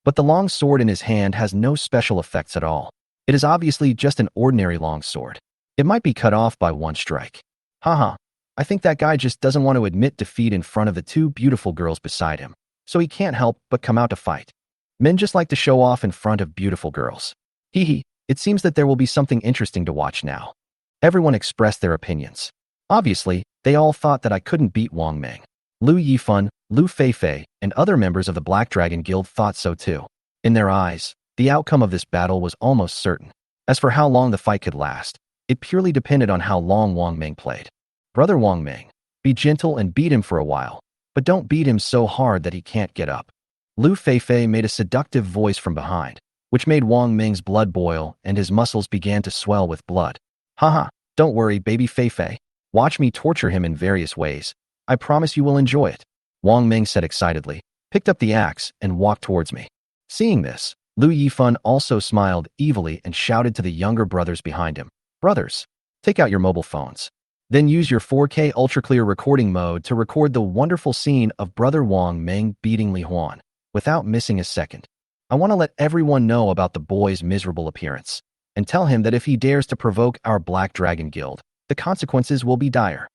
But the long sword in his hand has no special effects at all. It is obviously just an ordinary long sword. It might be cut off by one strike. Haha, I think that guy just doesn't want to admit defeat in front of the two beautiful girls beside him, so he can't help but come out to fight. Men just like to show off in front of beautiful girls. Hee, it seems that there will be something interesting to watch now. Everyone expressed their opinions. Obviously, they all thought that I couldn't beat Wang Meng. Lu Yifan, Lu Feifei, and other members of the Black Dragon Guild thought so too. In their eyes, the outcome of this battle was almost certain. As for how long the fight could last, it purely depended on how long Wang Meng played. Brother Wang Meng, be gentle and beat him for a while, but don't beat him so hard that he can't get up. Lu Feifei made a seductive voice from behind, which made Wang Meng's blood boil and his muscles began to swell with blood. Haha, don't worry, baby Feifei. Watch me torture him in various ways. I promise you will enjoy it. Wang Meng said excitedly, picked up the axe, and walked towards me. Seeing this, Lu Yifan also smiled evilly and shouted to the younger brothers behind him. Brothers, take out your mobile phones. Then use your 4K ultra-clear recording mode to record the wonderful scene of Brother Wang Meng beating Li Huan, without missing a second. I want to let everyone know about the boy's miserable appearance, and tell him that if he dares to provoke our Black Dragon Guild, the consequences will be dire.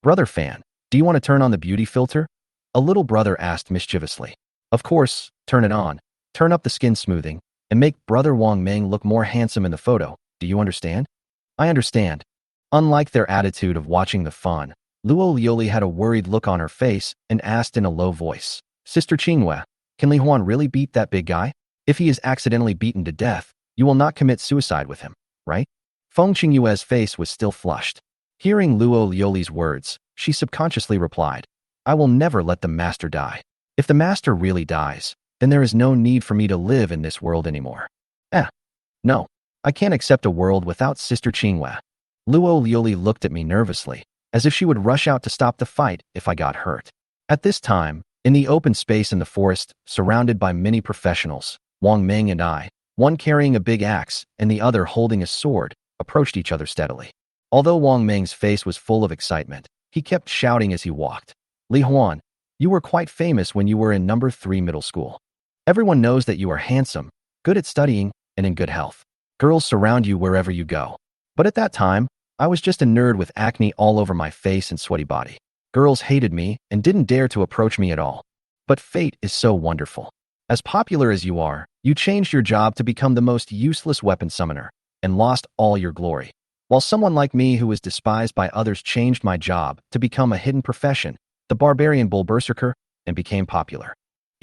Brother Fan, do you want to turn on the beauty filter? A little brother asked mischievously. Of course, turn it on. Turn up the skin smoothing, and make brother Wang Ming look more handsome in the photo. Do you understand? I understand. Unlike their attitude of watching the fun, Luo Lioli had a worried look on her face and asked in a low voice, Sister Qinghua, can Li Huan really beat that big guy? If he is accidentally beaten to death, you will not commit suicide with him, right? Feng Qingyue's face was still flushed. Hearing Luo Lioli's words, she subconsciously replied, I will never let the master die. If the master really dies, then there is no need for me to live in this world anymore. No, I can't accept a world without Sister Qinghua. Luo Lioli looked at me nervously, as if she would rush out to stop the fight if I got hurt. At this time, in the open space in the forest, surrounded by many professionals, Wang Ming and I, one carrying a big axe and the other holding a sword, approached each other steadily. Although Wang Ming's face was full of excitement, he kept shouting as he walked. Li Huan, you were quite famous when you were in number 3 middle school. Everyone knows that you are handsome, good at studying, and in good health. Girls surround you wherever you go. But at that time, I was just a nerd with acne all over my face and sweaty body. Girls hated me and didn't dare to approach me at all. But fate is so wonderful. As popular as you are, you changed your job to become the most useless weapon summoner and lost all your glory. While someone like me who was despised by others changed my job to become a hidden profession, the barbarian bull berserker, and became popular.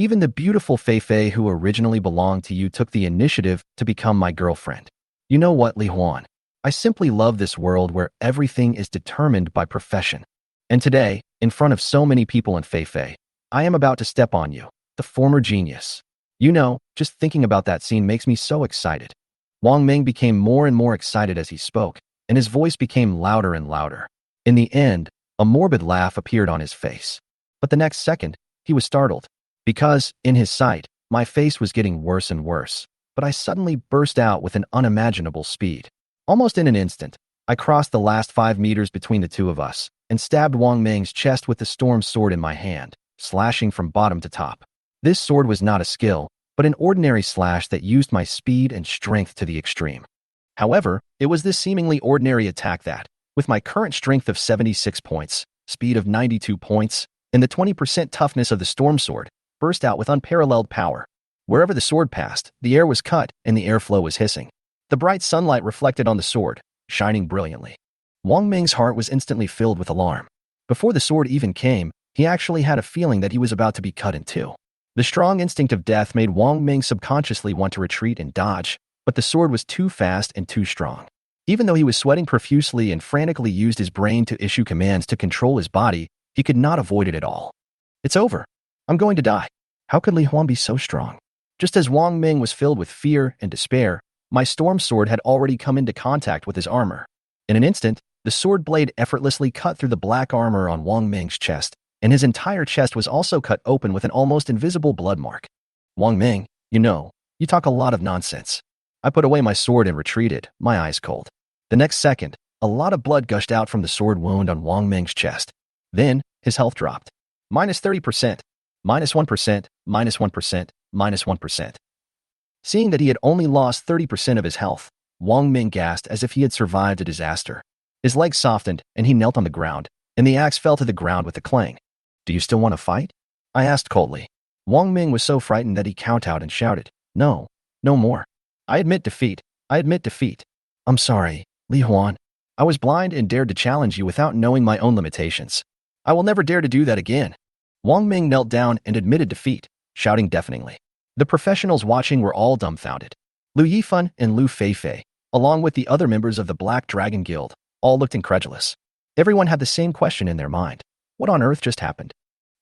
Even the beautiful Fei Fei who originally belonged to you took the initiative to become my girlfriend. You know what, Li Huan? I simply love this world where everything is determined by profession. And today, in front of so many people in Fei Fei, I am about to step on you, the former genius. You know, just thinking about that scene makes me so excited. Wang Ming became more and more excited as he spoke, and his voice became louder and louder. In the end, a morbid laugh appeared on his face. But the next second, he was startled, because, in his sight, my face was getting worse and worse, but I suddenly burst out with an unimaginable speed. Almost in an instant, I crossed the last 5 meters between the two of us and stabbed Wang Ming's chest with the storm sword in my hand, slashing from bottom to top. This sword was not a skill, but an ordinary slash that used my speed and strength to the extreme. However, it was this seemingly ordinary attack that, with my current strength of 76 points, speed of 92 points, and the 20% toughness of the storm sword, burst out with unparalleled power. Wherever the sword passed, the air was cut and the airflow was hissing. The bright sunlight reflected on the sword, shining brilliantly. Wang Ming's heart was instantly filled with alarm. Before the sword even came, he actually had a feeling that he was about to be cut in two. The strong instinct of death made Wang Ming subconsciously want to retreat and dodge, but the sword was too fast and too strong. Even though he was sweating profusely and frantically used his brain to issue commands to control his body, he could not avoid it at all. It's over. I'm going to die. How could Li Huan be so strong? Just as Wang Ming was filled with fear and despair, my storm sword had already come into contact with his armor. In an instant, the sword blade effortlessly cut through the black armor on Wang Ming's chest, and his entire chest was also cut open with an almost invisible blood mark. Wang Ming, you talk a lot of nonsense. I put away my sword and retreated, my eyes cold. The next second, a lot of blood gushed out from the sword wound on Wang Ming's chest. Then, his health dropped. -30%, -1%, -1%, -1%. Seeing that he had only lost 30% of his health, Wang Ming gasped as if he had survived a disaster. His legs softened, and he knelt on the ground, and the axe fell to the ground with a clang. Do you still want to fight? I asked coldly. Wang Ming was so frightened that he cowered and shouted, No, no more. I admit defeat. I admit defeat. I'm sorry, Li Huan. I was blind and dared to challenge you without knowing my own limitations. I will never dare to do that again. Wang Ming knelt down and admitted defeat, shouting deafeningly. The professionals watching were all dumbfounded. Lu Yifan and Lu Feifei, along with the other members of the Black Dragon Guild, all looked incredulous. Everyone had the same question in their mind. What on earth just happened?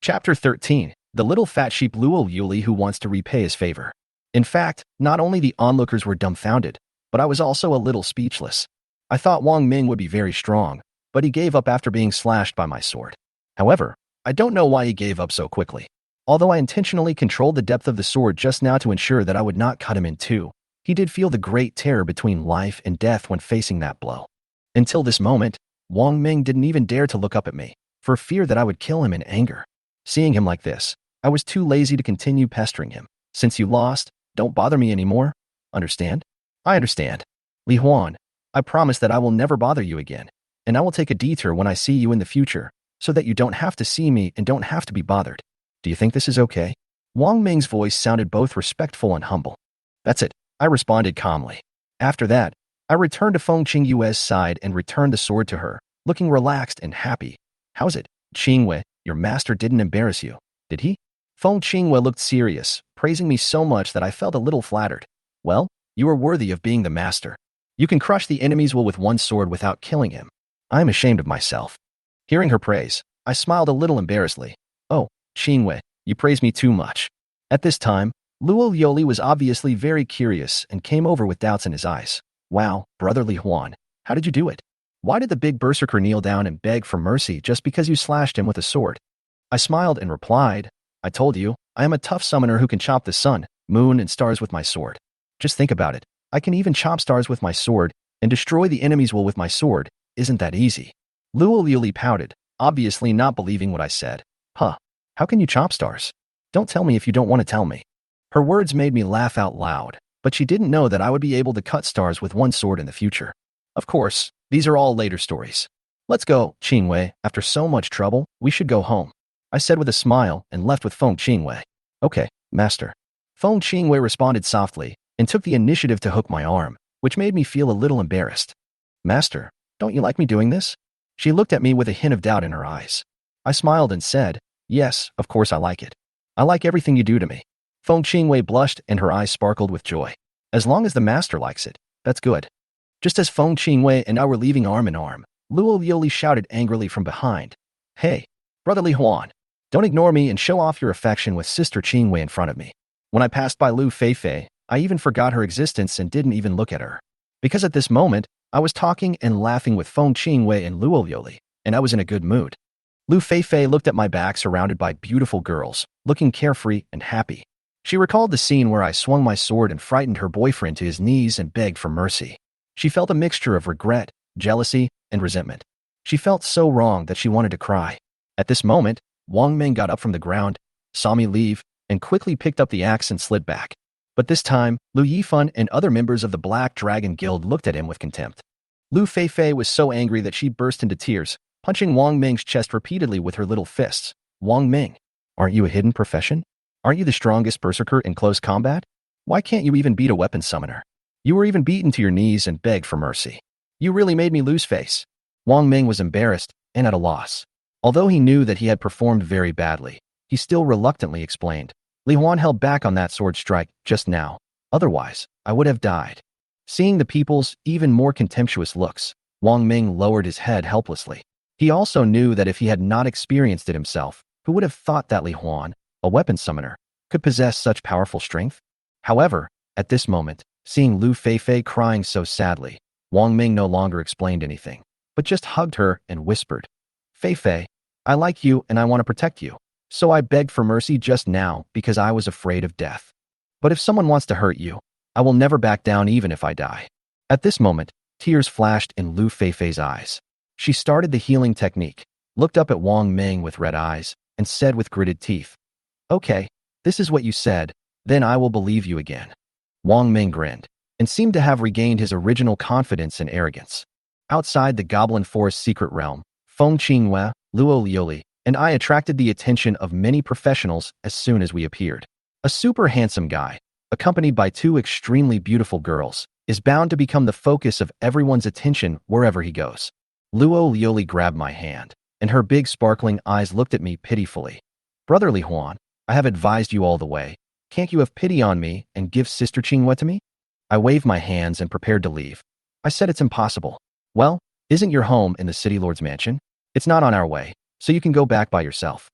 Chapter 13. The little fat sheep Luo Yuli who wants to repay his favor. In fact, not only the onlookers were dumbfounded, but I was also a little speechless. I thought Wang Ming would be very strong, but he gave up after being slashed by my sword. However, I don't know why he gave up so quickly. Although I intentionally controlled the depth of the sword just now to ensure that I would not cut him in two, he did feel the great terror between life and death when facing that blow. Until this moment, Wang Ming didn't even dare to look up at me, for fear that I would kill him in anger. Seeing him like this, I was too lazy to continue pestering him. Since you lost, don't bother me anymore. Understand? I understand. Li Huan, I promise that I will never bother you again, and I will take a detour when I see you in the future, so that you don't have to see me and don't have to be bothered. Do you think this is okay? Wang Ming's voice sounded both respectful and humble. That's it. I responded calmly. After that, I returned to Feng Qingyue's side and returned the sword to her, looking relaxed and happy. How's it, Qingyue? Your master didn't embarrass you, did he? Feng Qingyue looked serious, praising me so much that I felt a little flattered. Well, you are worthy of being the master. You can crush the enemy's will with one sword without killing him. I am ashamed of myself. Hearing her praise, I smiled a little embarrassedly. Oh, Qingyue, you praise me too much. At this time, Luo Yoli was obviously very curious and came over with doubts in his eyes. Wow, brotherly Huan, how did you do it? Why did the big berserker kneel down and beg for mercy just because you slashed him with a sword? I smiled and replied, I told you, I am a tough summoner who can chop the sun, moon, and stars with my sword. Just think about it. I can even chop stars with my sword and destroy the enemy's will with my sword. Isn't that easy? Luo Yuli pouted, obviously not believing what I said. Huh. How can you chop stars? Don't tell me if you don't want to tell me. Her words made me laugh out loud, but she didn't know that I would be able to cut stars with one sword in the future. Of course, these are all later stories. Let's go, Qingyue. After so much trouble, we should go home. I said with a smile and left with Feng Qingyue. Okay, master. Feng Qingyue responded softly and took the initiative to hook my arm, which made me feel a little embarrassed. Master, don't you like me doing this? She looked at me with a hint of doubt in her eyes. I smiled and said, yes, of course I like it. I like everything you do to me. Feng Qingyue blushed and her eyes sparkled with joy. As long as the master likes it, that's good. Just as Feng Qingyue and I were leaving arm in arm, Luo Yoli shouted angrily from behind. Hey, brotherly Huan, don't ignore me and show off your affection with Sister Qingyue in front of me. When I passed by Lu Feifei, I even forgot her existence and didn't even look at her. Because at this moment, I was talking and laughing with Feng Qingyue and Luo Yoli, and I was in a good mood. Lu Feifei looked at my back surrounded by beautiful girls, looking carefree and happy. She recalled the scene where I swung my sword and frightened her boyfriend to his knees and begged for mercy. She felt a mixture of regret, jealousy, and resentment. She felt so wrong that she wanted to cry. At this moment, Wang Ming got up from the ground, saw me leave, and quickly picked up the axe and slid back. But this time, Lu Yifan and other members of the Black Dragon Guild looked at him with contempt. Lu Feifei was so angry that she burst into tears, punching Wang Ming's chest repeatedly with her little fists. Wang Ming, aren't you a hidden profession? Aren't you the strongest berserker in close combat? Why can't you even beat a weapon summoner? You were even beaten to your knees and begged for mercy. You really made me lose face. Wang Ming was embarrassed and at a loss. Although he knew that he had performed very badly, he still reluctantly explained. Li Huan held back on that sword strike just now. Otherwise, I would have died. Seeing the people's even more contemptuous looks, Wang Ming lowered his head helplessly. He also knew that if he had not experienced it himself, who would have thought that Li Huan, a weapon summoner, could possess such powerful strength? However, at this moment, seeing Lu Feifei crying so sadly, Wang Ming no longer explained anything, but just hugged her and whispered, Feifei, I like you and I want to protect you. So I begged for mercy just now because I was afraid of death. But if someone wants to hurt you, I will never back down even if I die. At this moment, tears flashed in Lu Feifei's eyes. She started the healing technique, looked up at Wang Ming with red eyes, and said with gritted teeth, Okay, this is what you said, then I will believe you again. Wang Ming grinned, and seemed to have regained his original confidence and arrogance. Outside the Goblin Forest secret realm, Feng Qingyue, Luo Yoli, and I attracted the attention of many professionals as soon as we appeared. A super handsome guy, accompanied by two extremely beautiful girls, is bound to become the focus of everyone's attention wherever he goes. Luo Yoli grabbed my hand, and her big sparkling eyes looked at me pitifully. Brotherly Huan, I have advised you all the way. Can't you have pity on me and give Sister Qingyue to me? I waved my hands and prepared to leave. I said it's impossible. Well, isn't your home in the City Lord's mansion? It's not on our way, so you can go back by yourself.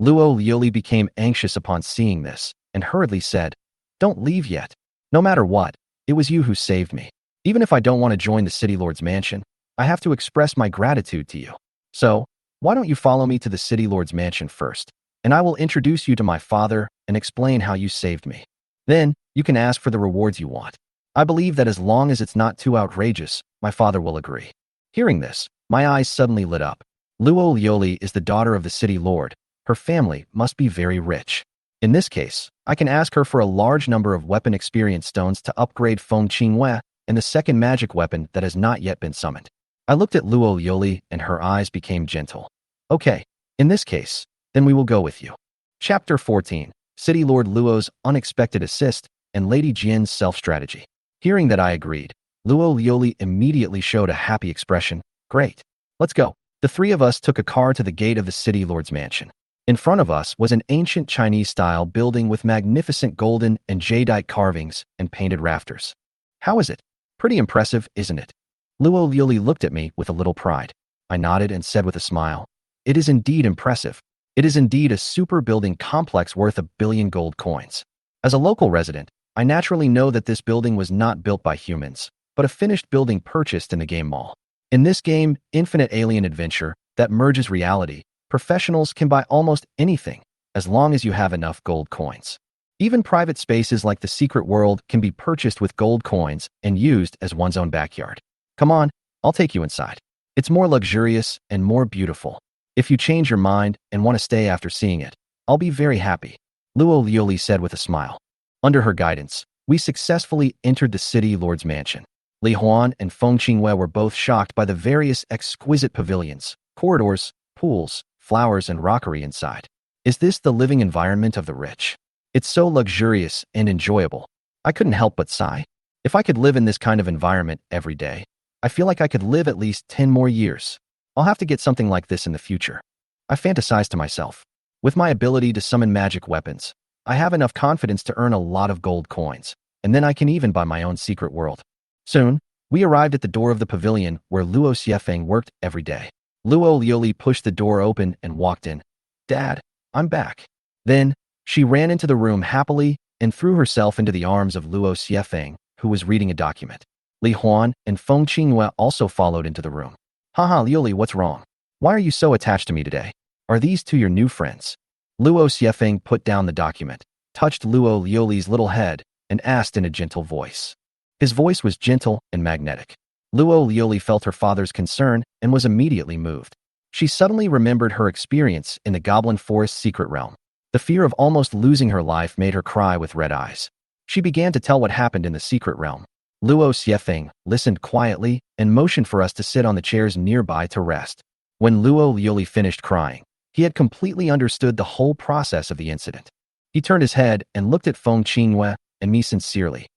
Luo Yoli became anxious upon seeing this, and hurriedly said, Don't leave yet. No matter what, it was you who saved me. Even if I don't want to join the City Lord's mansion, I have to express my gratitude to you. So, why don't you follow me to the City Lord's mansion first, and I will introduce you to my father and explain how you saved me. Then, you can ask for the rewards you want. I believe that as long as it's not too outrageous, my father will agree. Hearing this, my eyes suddenly lit up. Luo Yoli is the daughter of the City Lord. Her family must be very rich. In this case, I can ask her for a large number of weapon experience stones to upgrade Feng Qingyue and the second magic weapon that has not yet been summoned. I looked at Luo Yoli and her eyes became gentle. Okay, in this case, then we will go with you. Chapter 14. City Lord Luo's Unexpected Assist. and Lady Jian's self-strategy. Hearing that I agreed, Luo Lioli immediately showed a happy expression. Great. Let's go. The three of us took a car to the gate of the city lord's mansion. In front of us was an ancient Chinese-style building with magnificent golden and jadeite carvings and painted rafters. How is it? Pretty impressive, isn't it? Luo Lioli looked at me with a little pride. I nodded and said with a smile, it is indeed impressive. It is indeed a super building complex worth 1 billion gold coins. As a local resident, I naturally know that this building was not built by humans, but a finished building purchased in the game mall. In this game, Infinite Alien Adventure, that merges reality, professionals can buy almost anything, as long as you have enough gold coins. Even private spaces like the secret world can be purchased with gold coins and used as one's own backyard. Come on, I'll take you inside. It's more luxurious and more beautiful. If you change your mind and want to stay after seeing it, I'll be very happy, Luo Lioli said with a smile. Under her guidance, we successfully entered the city lord's mansion. Li Huan and Feng Qingwei were both shocked by the various exquisite pavilions, corridors, pools, flowers, and rockery inside. Is this the living environment of the rich? It's so luxurious and enjoyable. I couldn't help but sigh. If I could live in this kind of environment every day, I feel like I could live at least 10 more years. I'll have to get something like this in the future. I fantasized to myself. With my ability to summon magic weapons, I have enough confidence to earn a lot of gold coins, and then I can even buy my own secret world. Soon, we arrived at the door of the pavilion where Luo Xiefeng worked every day. Luo Lioli pushed the door open and walked in. Dad, I'm back. Then, she ran into the room happily and threw herself into the arms of Luo Xiefeng, who was reading a document. Li Huan and Feng Qingwei also followed into the room. Haha, Lioli, what's wrong? Why are you so attached to me today? Are these two your new friends? Luo Xiefeng put down the document, touched Luo Lioli's little head, and asked in a gentle voice. His voice was gentle and magnetic. Luo Lioli felt her father's concern and was immediately moved. She suddenly remembered her experience in the Goblin Forest secret realm. The fear of almost losing her life made her cry with red eyes. She began to tell what happened in the secret realm. Luo Xiefeng listened quietly and motioned for us to sit on the chairs nearby to rest. When Luo Lioli finished crying, he had completely understood the whole process of the incident. He turned his head and looked at Feng Qingwei and me sincerely.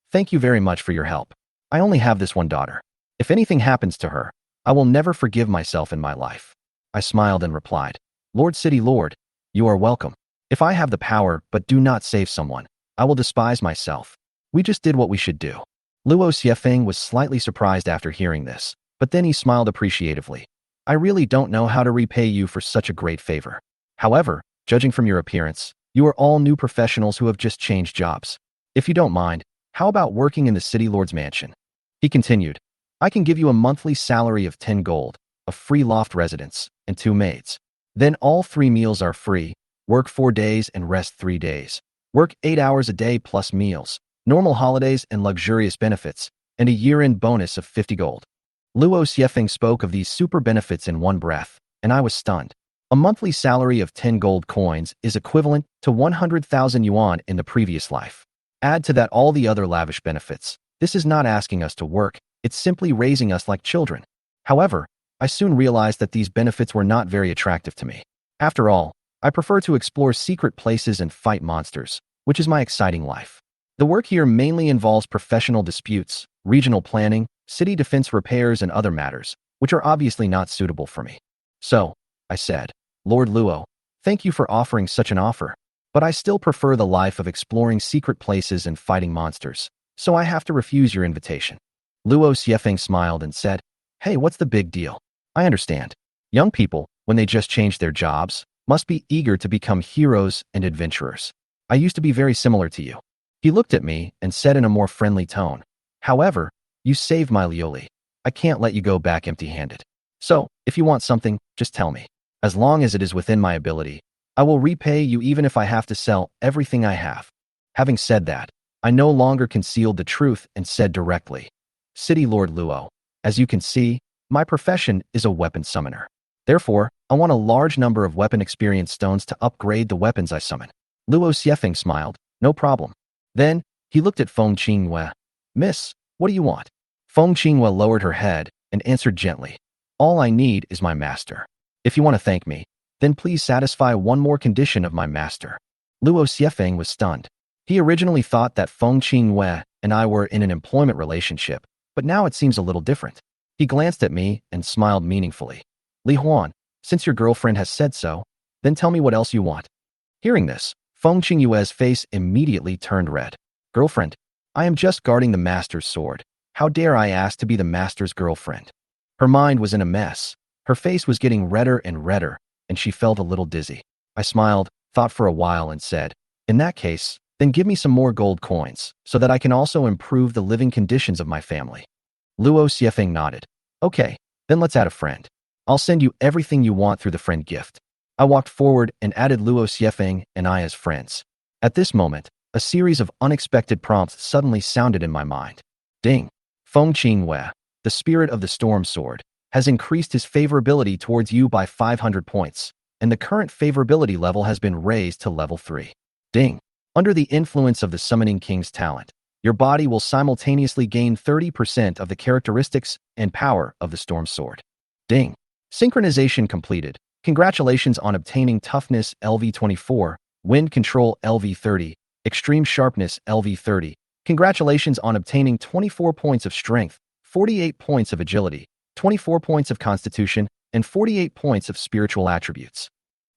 Thank you very much for your help. I only have this one daughter. If anything happens to her, I will never forgive myself in my life. I smiled and replied, Lord City Lord, you are welcome. If I have the power but do not save someone, I will despise myself. We just did what we should do. Luo Xiefeng was slightly surprised after hearing this, but then he smiled appreciatively. I really don't know how to repay you for such a great favor. However, judging from your appearance, you are all new professionals who have just changed jobs. If you don't mind, how about working in the city lord's mansion? He continued, I can give you a monthly salary of 10 gold, a free loft residence, and 2 maids. Then all 3 meals are free, work 4 days and rest 3 days. Work 8 hours a day plus meals, normal holidays and luxurious benefits, and a year-end bonus of 50 gold. Luo Xiefeng spoke of these super benefits in one breath, and I was stunned. A monthly salary of 10 gold coins is equivalent to 100,000 yuan in the previous life. Add to that all the other lavish benefits. This is not asking us to work, it's simply raising us like children. However, I soon realized that these benefits were not very attractive to me. After all, I prefer to explore secret places and fight monsters, which is my exciting life. The work here mainly involves professional disputes, regional planning, city defense repairs, and other matters, which are obviously not suitable for me. So, I said, Lord Luo, thank you for offering such an offer, but I still prefer the life of exploring secret places and fighting monsters, so I have to refuse your invitation. Luo Xiefeng smiled and said, Hey, what's the big deal? I understand. Young people, when they just change their jobs, must be eager to become heroes and adventurers. I used to be very similar to you. He looked at me and said in a more friendly tone, However, you saved my Lioli. I can't let you go back empty-handed. So, if you want something, just tell me. As long as it is within my ability, I will repay you even if I have to sell everything I have. Having said that, I no longer concealed the truth and said directly, City Lord Luo, as you can see, my profession is a weapon summoner. Therefore, I want a large number of weapon experience stones to upgrade the weapons I summon. Luo Xiefeng smiled, no problem. Then, he looked at Feng Qingwei. Miss, what do you want? Feng Qingwei lowered her head and answered gently, All I need is my master. If you want to thank me, then please satisfy one more condition of my master. Luo Xiefeng was stunned. He originally thought that Feng Qingwei and I were in an employment relationship, but now it seems a little different. He glanced at me and smiled meaningfully. Li Huan, since your girlfriend has said so, then tell me what else you want. Hearing this, Feng Qingyue's face immediately turned red. Girlfriend, I am just guarding the master's sword. How dare I ask to be the master's girlfriend? Her mind was in a mess. Her face was getting redder and redder, and she felt a little dizzy. I smiled, thought for a while, and said, in that case, then give me some more gold coins, so that I can also improve the living conditions of my family. Luo Xiefeng nodded. Okay, then let's add a friend. I'll send you everything you want through the friend gift. I walked forward and added Luo Xiefeng and I as friends. At this moment, a series of unexpected prompts suddenly sounded in my mind. Ding! Feng Qingwei, the spirit of the storm sword, has increased his favorability towards you by 500 points, and the current favorability level has been raised to level 3. Ding! Under the influence of the Summoning King's talent, your body will simultaneously gain 30% of the characteristics and power of the storm sword. Ding! Synchronization completed. Congratulations on obtaining Toughness LV24, Wind Control LV30, Extreme Sharpness LV30. Congratulations on obtaining 24 points of Strength, 48 points of Agility, 24 points of Constitution, and 48 points of Spiritual Attributes.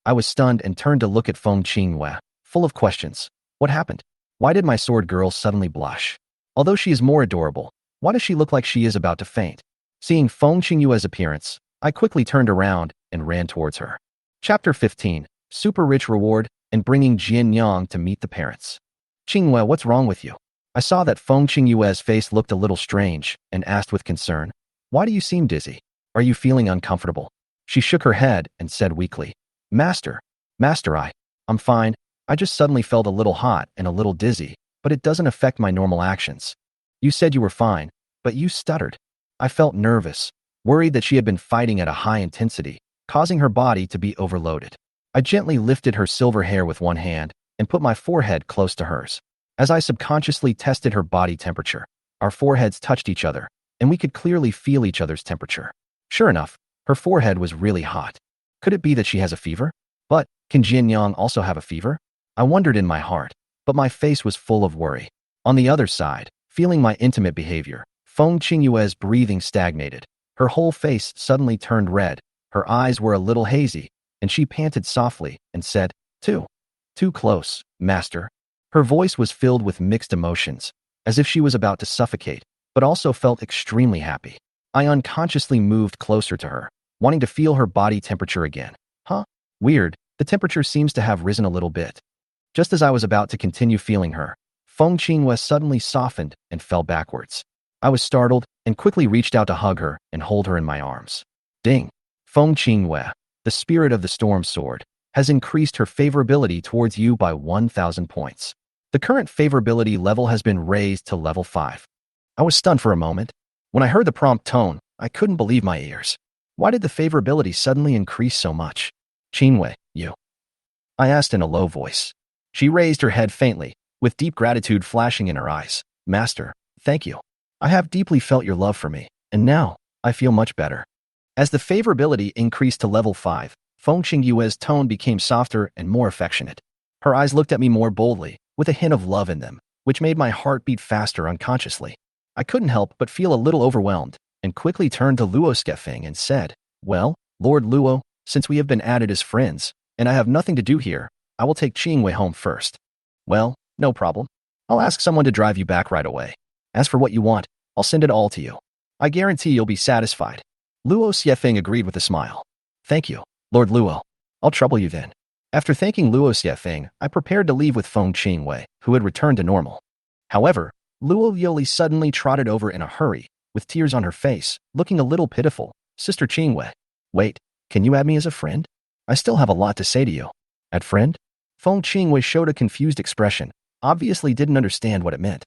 I was stunned and turned to look at Feng Qingwei, full of questions. What happened? Why did my sword girl suddenly blush? Although she is more adorable, why does she look like she is about to faint? Seeing Feng Qingyue's appearance, I quickly turned around and ran towards her. Chapter 15, Super Rich Reward and Bringing Jian Yang to Meet the Parents. Qingwei, what's wrong with you? I saw that Feng Qingyue's face looked a little strange and asked with concern, why do you seem dizzy? Are you feeling uncomfortable? She shook her head and said weakly, Master, I'm fine. I just suddenly felt a little hot and a little dizzy, but it doesn't affect my normal actions. You said you were fine, but you stuttered. I felt nervous, worried that she had been fighting at a high intensity, causing her body to be overloaded. I gently lifted her silver hair with one hand and put my forehead close to hers. As I subconsciously tested her body temperature, our foreheads touched each other, and we could clearly feel each other's temperature. Sure enough, her forehead was really hot. Could it be that she has a fever? But can Jian Yang also have a fever? I wondered in my heart, but my face was full of worry. On the other side, feeling my intimate behavior, Feng Qingyue's breathing stagnated. Her whole face suddenly turned red, her eyes were a little hazy, and she panted softly and said, Too close, master. Her voice was filled with mixed emotions, as if she was about to suffocate, but also felt extremely happy. I unconsciously moved closer to her, wanting to feel her body temperature again. Huh? Weird, the temperature seems to have risen a little bit. Just as I was about to continue feeling her, Feng Qingyue suddenly softened and fell backwards. I was startled and quickly reached out to hug her and hold her in my arms. Ding! Feng Qingyue, the spirit of the storm sword, has increased her favorability towards you by 1,000 points. The current favorability level has been raised to level 5. I was stunned for a moment. When I heard the prompt tone, I couldn't believe my ears. Why did the favorability suddenly increase so much? Qingyue, you? I asked in a low voice. She raised her head faintly, with deep gratitude flashing in her eyes. Master, thank you. I have deeply felt your love for me, and now I feel much better. As the favorability increased to level 5, Feng Qingyue's tone became softer and more affectionate. Her eyes looked at me more boldly, with a hint of love in them, which made my heart beat faster unconsciously. I couldn't help but feel a little overwhelmed, and quickly turned to Luo Xiefeng and said, Well, Lord Luo, since we have been added as friends, and I have nothing to do here, I will take Qingwei home first. Well, no problem. I'll ask someone to drive you back right away. As for what you want, I'll send it all to you. I guarantee you'll be satisfied. Luo Xiefeng agreed with a smile. Thank you, Lord Luo. I'll trouble you then. After thanking Luo Xiefeng, I prepared to leave with Feng Qingyue, who had returned to normal. However, Luo Yoli suddenly trotted over in a hurry, with tears on her face, looking a little pitiful. Sister Qingyue, wait, can you add me as a friend? I still have a lot to say to you. Add friend? Feng Qingyue showed a confused expression, obviously didn't understand what it meant.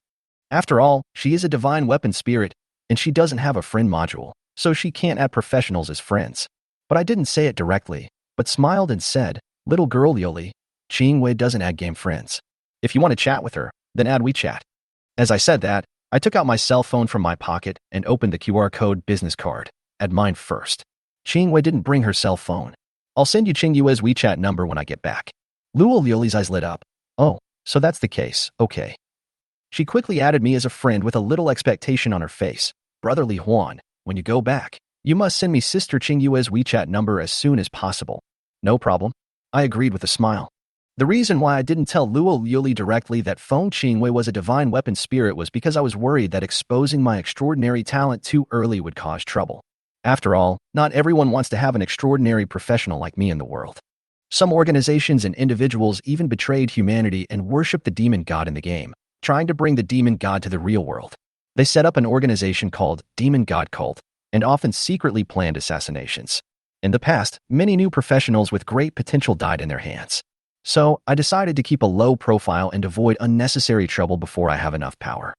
After all, she is a divine weapon spirit, and she doesn't have a friend module, so she can't add professionals as friends. But I didn't say it directly, but smiled and said, Little girl Yoli, Qingyue doesn't add game friends. If you want to chat with her, then add WeChat. As I said that, I took out my cell phone from my pocket and opened the QR code business card. Add mine first. Qingyue didn't bring her cell phone. I'll send you Qingyue's WeChat number when I get back. Luo Liuli's eyes lit up. Oh, So that's the case, okay. She quickly added me as a friend with a little expectation on her face. Brotherly Huan, when you go back, you must send me Sister Qingyue's WeChat number as soon as possible. No problem. I agreed with a smile. The reason why I didn't tell Luo Yuli directly that Feng Qingwei was a divine weapon spirit was because I was worried that exposing my extraordinary talent too early would cause trouble. After all, not everyone wants to have an extraordinary professional like me in the world. Some organizations and individuals even betrayed humanity and worshiped the demon god in the game, trying to bring the demon god to the real world. They set up an organization called Demon God Cult and often secretly planned assassinations. In the past, many new professionals with great potential died in their hands. So, I decided to keep a low profile and avoid unnecessary trouble before I have enough power.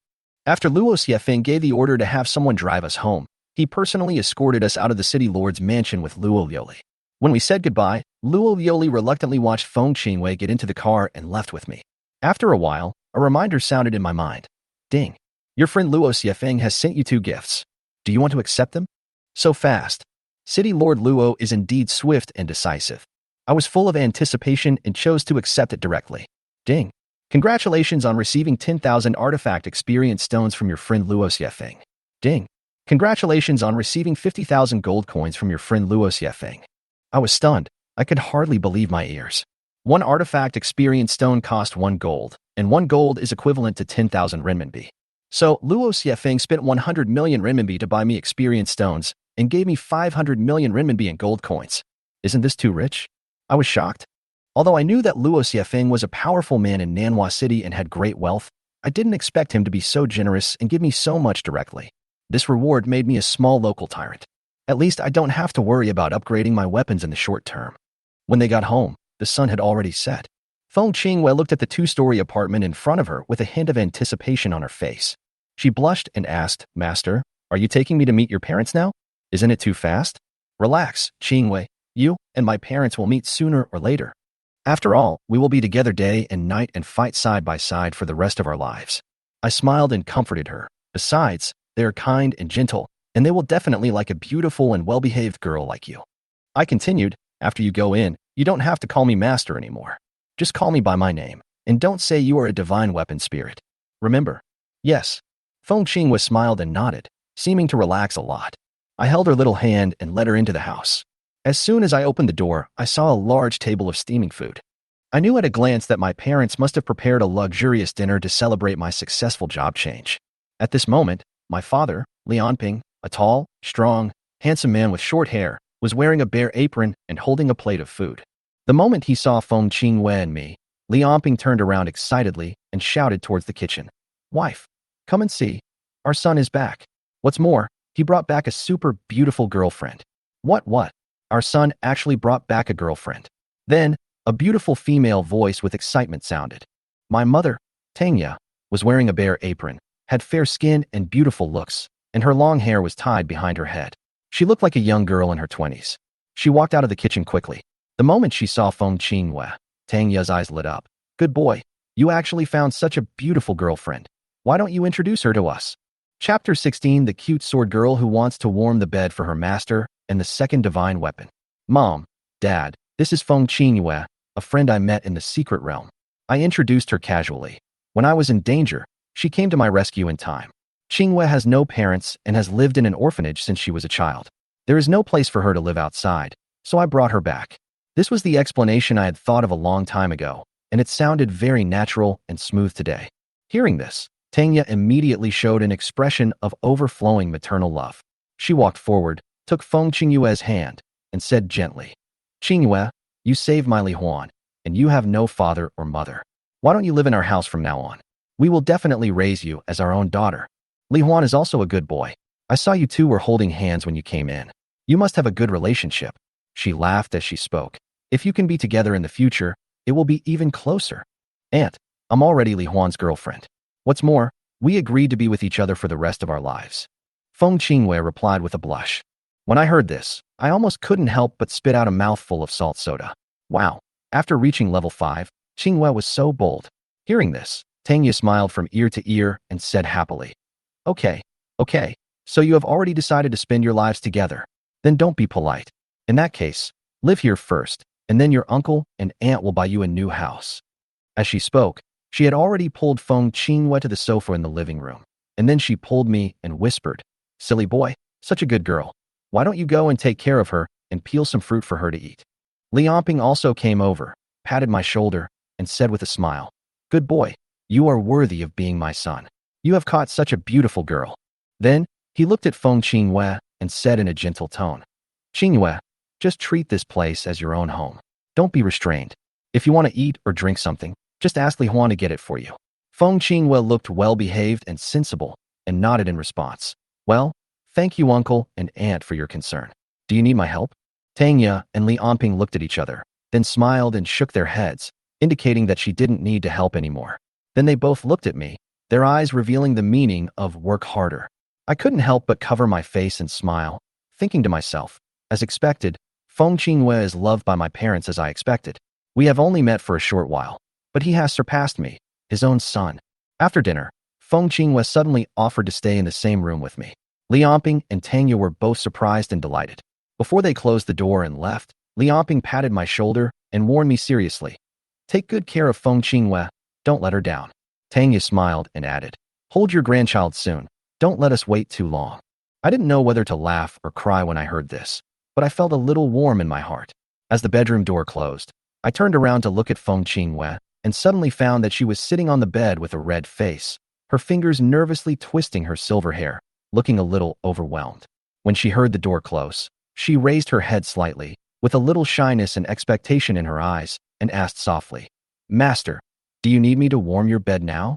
After Luo Xiefeng gave the order to have someone drive us home, he personally escorted us out of the city lord's mansion with Luo Yoli. When we said goodbye, Luo Yoli reluctantly watched Feng Qingwei get into the car and left with me. After a while, a reminder sounded in my mind. Ding. Your friend Luo Xiefeng has sent you 2 gifts. Do you want to accept them? So fast. City Lord Luo is indeed swift and decisive. I was full of anticipation and chose to accept it directly. Ding. Congratulations on receiving 10,000 artifact experience stones from your friend Luo Xiefeng. Ding. Congratulations on receiving 50,000 gold coins from your friend Luo Xiefeng. I was stunned. I could hardly believe my ears. 1 artifact experience stone cost 1 gold, and 1 gold is equivalent to 10,000 renminbi. So, Luo Xiefeng spent 100 million renminbi to buy me experience stones and gave me 500 million renminbi in gold coins. Isn't this too rich? I was shocked. Although I knew that Luo Xiefeng was a powerful man in Nanhua City and had great wealth, I didn't expect him to be so generous and give me so much directly. This reward made me a small local tyrant. At least I don't have to worry about upgrading my weapons in the short term. When they got home, the sun had already set. Feng Qingwei looked at the 2-story apartment in front of her with a hint of anticipation on her face. She blushed and asked, Master, are you taking me to meet your parents now? Isn't it too fast? Relax, Qingwei. You and my parents will meet sooner or later. After all, we will be together day and night and fight side by side for the rest of our lives. I smiled and comforted her. Besides, they are kind and gentle, and they will definitely like a beautiful and well-behaved girl like you. I continued, after you go in, you don't have to call me Master anymore. Just call me by my name, and don't say you are a divine weapon spirit. Remember? Yes. Feng Qingwei smiled and nodded, seeming to relax a lot. I held her little hand and led her into the house. As soon as I opened the door, I saw a large table of steaming food. I knew at a glance that my parents must have prepared a luxurious dinner to celebrate my successful job change. At this moment, my father, Lianping, a tall, strong, handsome man with short hair, was wearing a bare apron and holding a plate of food. The moment he saw Feng Qingwei and me, Lianping turned around excitedly and shouted towards the kitchen. Wife, come and see. Our son is back. What's more, he brought back a super beautiful girlfriend. What? Our son actually brought back a girlfriend. Then, a beautiful female voice with excitement sounded. My mother, Tanya, was wearing a bare apron, had fair skin and beautiful looks, and her long hair was tied behind her head. She looked like a young girl in her 20s. She walked out of the kitchen quickly. The moment she saw Feng Qingwei, Tanya's eyes lit up. Good boy, you actually found such a beautiful girlfriend. Why don't you introduce her to us? Chapter 16, The Cute Sword Girl Who Wants to Warm the Bed for Her Master, and the Second Divine Weapon. Mom, Dad, this is Feng Qingwei, a friend I met in the secret realm. I introduced her casually. When I was in danger, she came to my rescue in time. Qingwei has no parents and has lived in an orphanage since she was a child. There is no place for her to live outside, so I brought her back. This was the explanation I had thought of a long time ago, and it sounded very natural and smooth today. Hearing this, Tanya immediately showed an expression of overflowing maternal love. She walked forward, took Feng Qingwei's hand, and said gently, Qingwei, you saved my Li Huan, and you have no father or mother. Why don't you live in our house from now on? We will definitely raise you as our own daughter. Li Huan is also a good boy. I saw you two were holding hands when you came in. You must have a good relationship. She laughed as she spoke. If you can be together in the future, it will be even closer. Aunt, I'm already Li Huan's girlfriend. What's more, we agreed to be with each other for the rest of our lives. Feng Qingwei replied with a blush. When I heard this, I almost couldn't help but spit out a mouthful of salt soda. Wow. After reaching level 5, Qingwei was so bold. Hearing this, Tanya smiled from ear to ear and said happily, Okay. So you have already decided to spend your lives together. Then don't be polite. In that case, live here first, and then your uncle and aunt will buy you a new house. As she spoke, She had already pulled Feng Qinghua to the sofa in the living room, and then she pulled me and whispered, "Silly boy, such a good girl. Why don't you go and take care of her and peel some fruit for her to eat?" Li Yonping also came over, patted my shoulder, and said with a smile, "Good boy, you are worthy of being my son. You have caught such a beautiful girl." Then, he looked at Feng Qinghua and said in a gentle tone, "Qinghua, just treat this place as your own home. Don't be restrained. If you want to eat or drink something, just ask Li Huan to get it for you." Feng Qinghua looked well-behaved and sensible and nodded in response. "Well, thank you, uncle and aunt, for your concern. Do you need my help?" Tangya and Li Yonping looked at each other, then smiled and shook their heads, indicating that she didn't need to help anymore. Then they both looked at me, their eyes revealing the meaning of work harder. I couldn't help but cover my face and smile, thinking to myself, as expected, Feng Qinghua is loved by my parents as I expected. We have only met for a short while, but he has surpassed me, his own son. After dinner, Feng Qinghua suddenly offered to stay in the same room with me. Li Yonping and Tangya were both surprised and delighted. Before they closed the door and left, Li Yonping patted my shoulder and warned me seriously, "Take good care of Feng Qinghua, don't let her down." Tangya smiled and added, "Hold your grandchild soon, don't let us wait too long." I didn't know whether to laugh or cry when I heard this, but I felt a little warm in my heart. As the bedroom door closed, I turned around to look at Feng Qinghua and suddenly found that she was sitting on the bed with a red face, her fingers nervously twisting her silver hair, looking a little overwhelmed. When she heard the door close, she raised her head slightly, with a little shyness and expectation in her eyes, and asked softly, "Master, do you need me to warm your bed now?"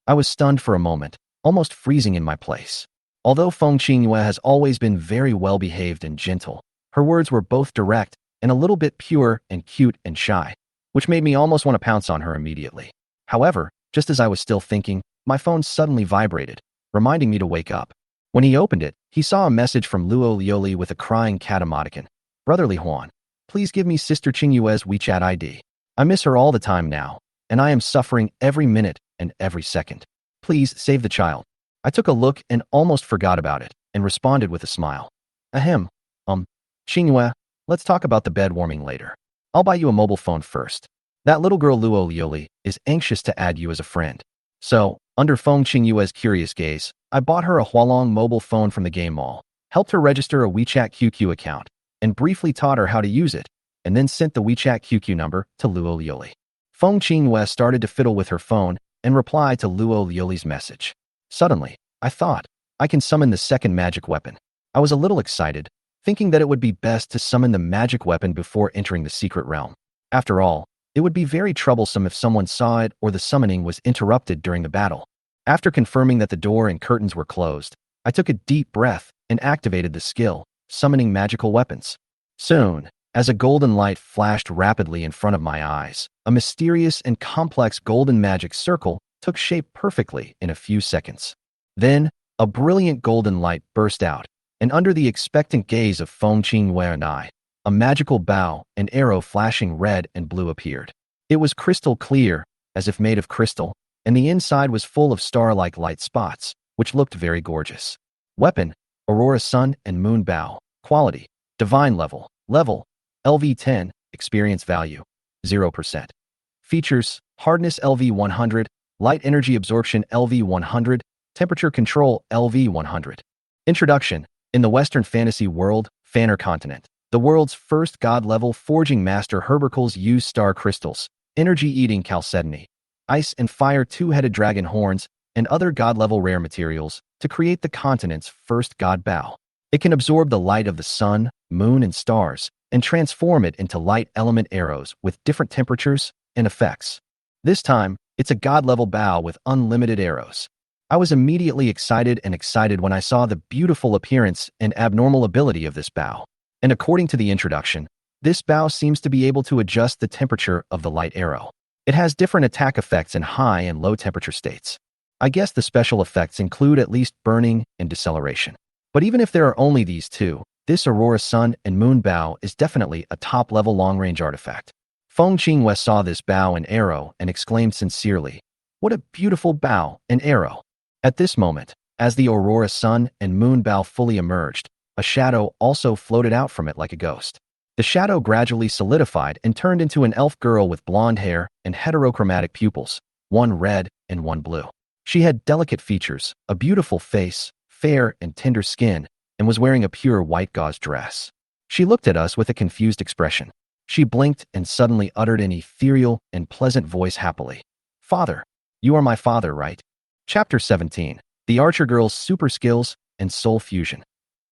I was stunned for a moment, almost freezing in my place. Although Feng Qinghua has always been very well-behaved and gentle, her words were both direct and a little bit pure and cute and shy, which made me almost want to pounce on her immediately. However, just as I was still thinking, my phone suddenly vibrated, reminding me to wake up. When he opened it, he saw a message from Luo Lioli with a crying cat emoticon. "Brotherly Huan, please give me Sister Qinghua's WeChat ID. I miss her all the time now, and I am suffering every minute and every second. Please save the child." I took a look and almost forgot about it, and responded with a smile. "Ahem. Qinghua, let's talk about the bed warming later. I'll buy you a mobile phone first. That little girl Luo Lioli is anxious to add you as a friend." So, under Feng Qinghua's curious gaze, I bought her a Hualong mobile phone from the game mall, helped her register a WeChat QQ account, and briefly taught her how to use it, and then sent the WeChat QQ number to Luo Lioli. Feng Qinghua started to fiddle with her phone and reply to Luo Lioli's message. Suddenly, I thought, I can summon the second magic weapon. I was a little excited, thinking that it would be best to summon the magic weapon before entering the secret realm. After all, it would be very troublesome if someone saw it or the summoning was interrupted during the battle. After confirming that the door and curtains were closed, I took a deep breath and activated the skill, summoning magical weapons. Soon, as a golden light flashed rapidly in front of my eyes, a mysterious and complex golden magic circle took shape perfectly in a few seconds. Then, a brilliant golden light burst out, and under the expectant gaze of Feng Qinghua and I, a magical bow and arrow flashing red and blue appeared. It was crystal clear, as if made of crystal, and the inside was full of star-like light spots, which looked very gorgeous. Weapon, Aurora Sun and Moon Bow. Quality, Divine Level. Level, LV10. Experience value, 0%. Features, Hardness LV100, Light Energy Absorption LV100, Temperature Control LV100. Introduction. In the Western fantasy world, Fanner Continent, the world's first god-level forging master Herbercles used star crystals, energy-eating chalcedony, ice and fire two-headed dragon horns, and other god-level rare materials to create the continent's first god bow. It can absorb the light of the sun, moon, and stars, and transform it into light element arrows with different temperatures and effects. This time, it's a god-level bow with unlimited arrows. I was immediately excited when I saw the beautiful appearance and abnormal ability of this bow. And according to the introduction, this bow seems to be able to adjust the temperature of the light arrow. It has different attack effects in high and low temperature states. I guess the special effects include at least burning and deceleration. But even if there are only these two, this Aurora Sun and Moon bow is definitely a top-level long-range artifact. Feng Qinghua saw this bow and arrow and exclaimed sincerely, "What a beautiful bow and arrow!" At this moment, as the Aurora Sun and Moon bow fully emerged, a shadow also floated out from it like a ghost. The shadow gradually solidified and turned into an elf girl with blonde hair and heterochromatic pupils, one red and one blue. She had delicate features, a beautiful face, fair and tender skin, and was wearing a pure white gauze dress. She looked at us with a confused expression. She blinked and suddenly uttered an ethereal and pleasant voice happily. Father, you are my father, right? Chapter 17. The Archer Girl's Super Skills and Soul Fusion.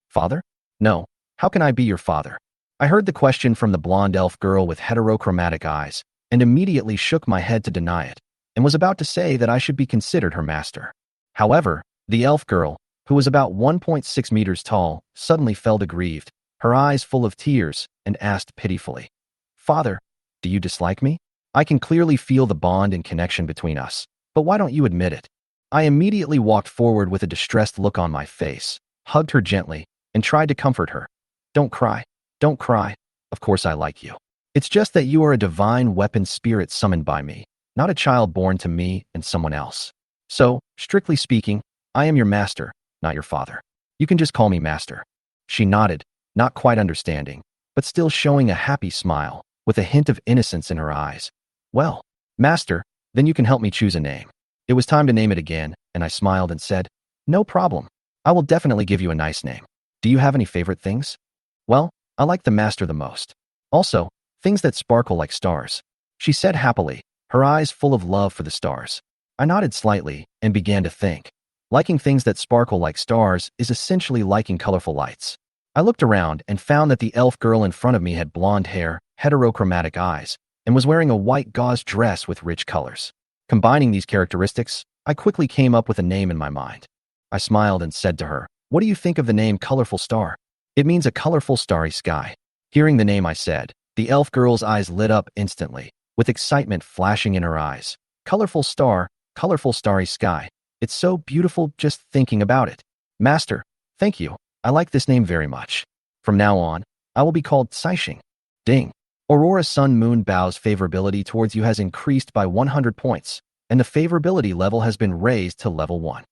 Father? No, how can I be your father? I heard the question from the blonde elf girl with heterochromatic eyes, and immediately shook my head to deny it, and was about to say that I should be considered her master. However, the elf girl, who was about 1.6 meters tall, suddenly felt aggrieved, her eyes full of tears, and asked pitifully, Father, do you dislike me? I can clearly feel the bond and connection between us, but why don't you admit it? I immediately walked forward with a distressed look on my face, hugged her gently, and tried to comfort her. Don't cry. Don't cry. Of course I like you. It's just that you are a divine weapon spirit summoned by me, not a child born to me and someone else. So, strictly speaking, I am your master, not your father. You can just call me master. She nodded, not quite understanding, but still showing a happy smile, with a hint of innocence in her eyes. Well, master, then you can help me choose a name. It was time to name it again, and I smiled and said, No problem. I will definitely give you a nice name. Do you have any favorite things? Well, I like the master the most. Also, things that sparkle like stars. She said happily, her eyes full of love for the stars. I nodded slightly and began to think. Liking things that sparkle like stars is essentially liking colorful lights. I looked around and found that the elf girl in front of me had blonde hair, heterochromatic eyes, and was wearing a white gauze dress with rich colors. Combining these characteristics, I quickly came up with a name in my mind. I smiled and said to her, What do you think of the name Colorful Star? It means a colorful starry sky. Hearing the name I said, the elf girl's eyes lit up instantly, with excitement flashing in her eyes. Colorful star, colorful starry sky. It's so beautiful just thinking about it. Master, thank you. I like this name very much. From now on, I will be called Saishing. Ding. Aurora Sun Moon Bao's favorability towards you has increased by 100 points, and the favorability level has been raised to level 1.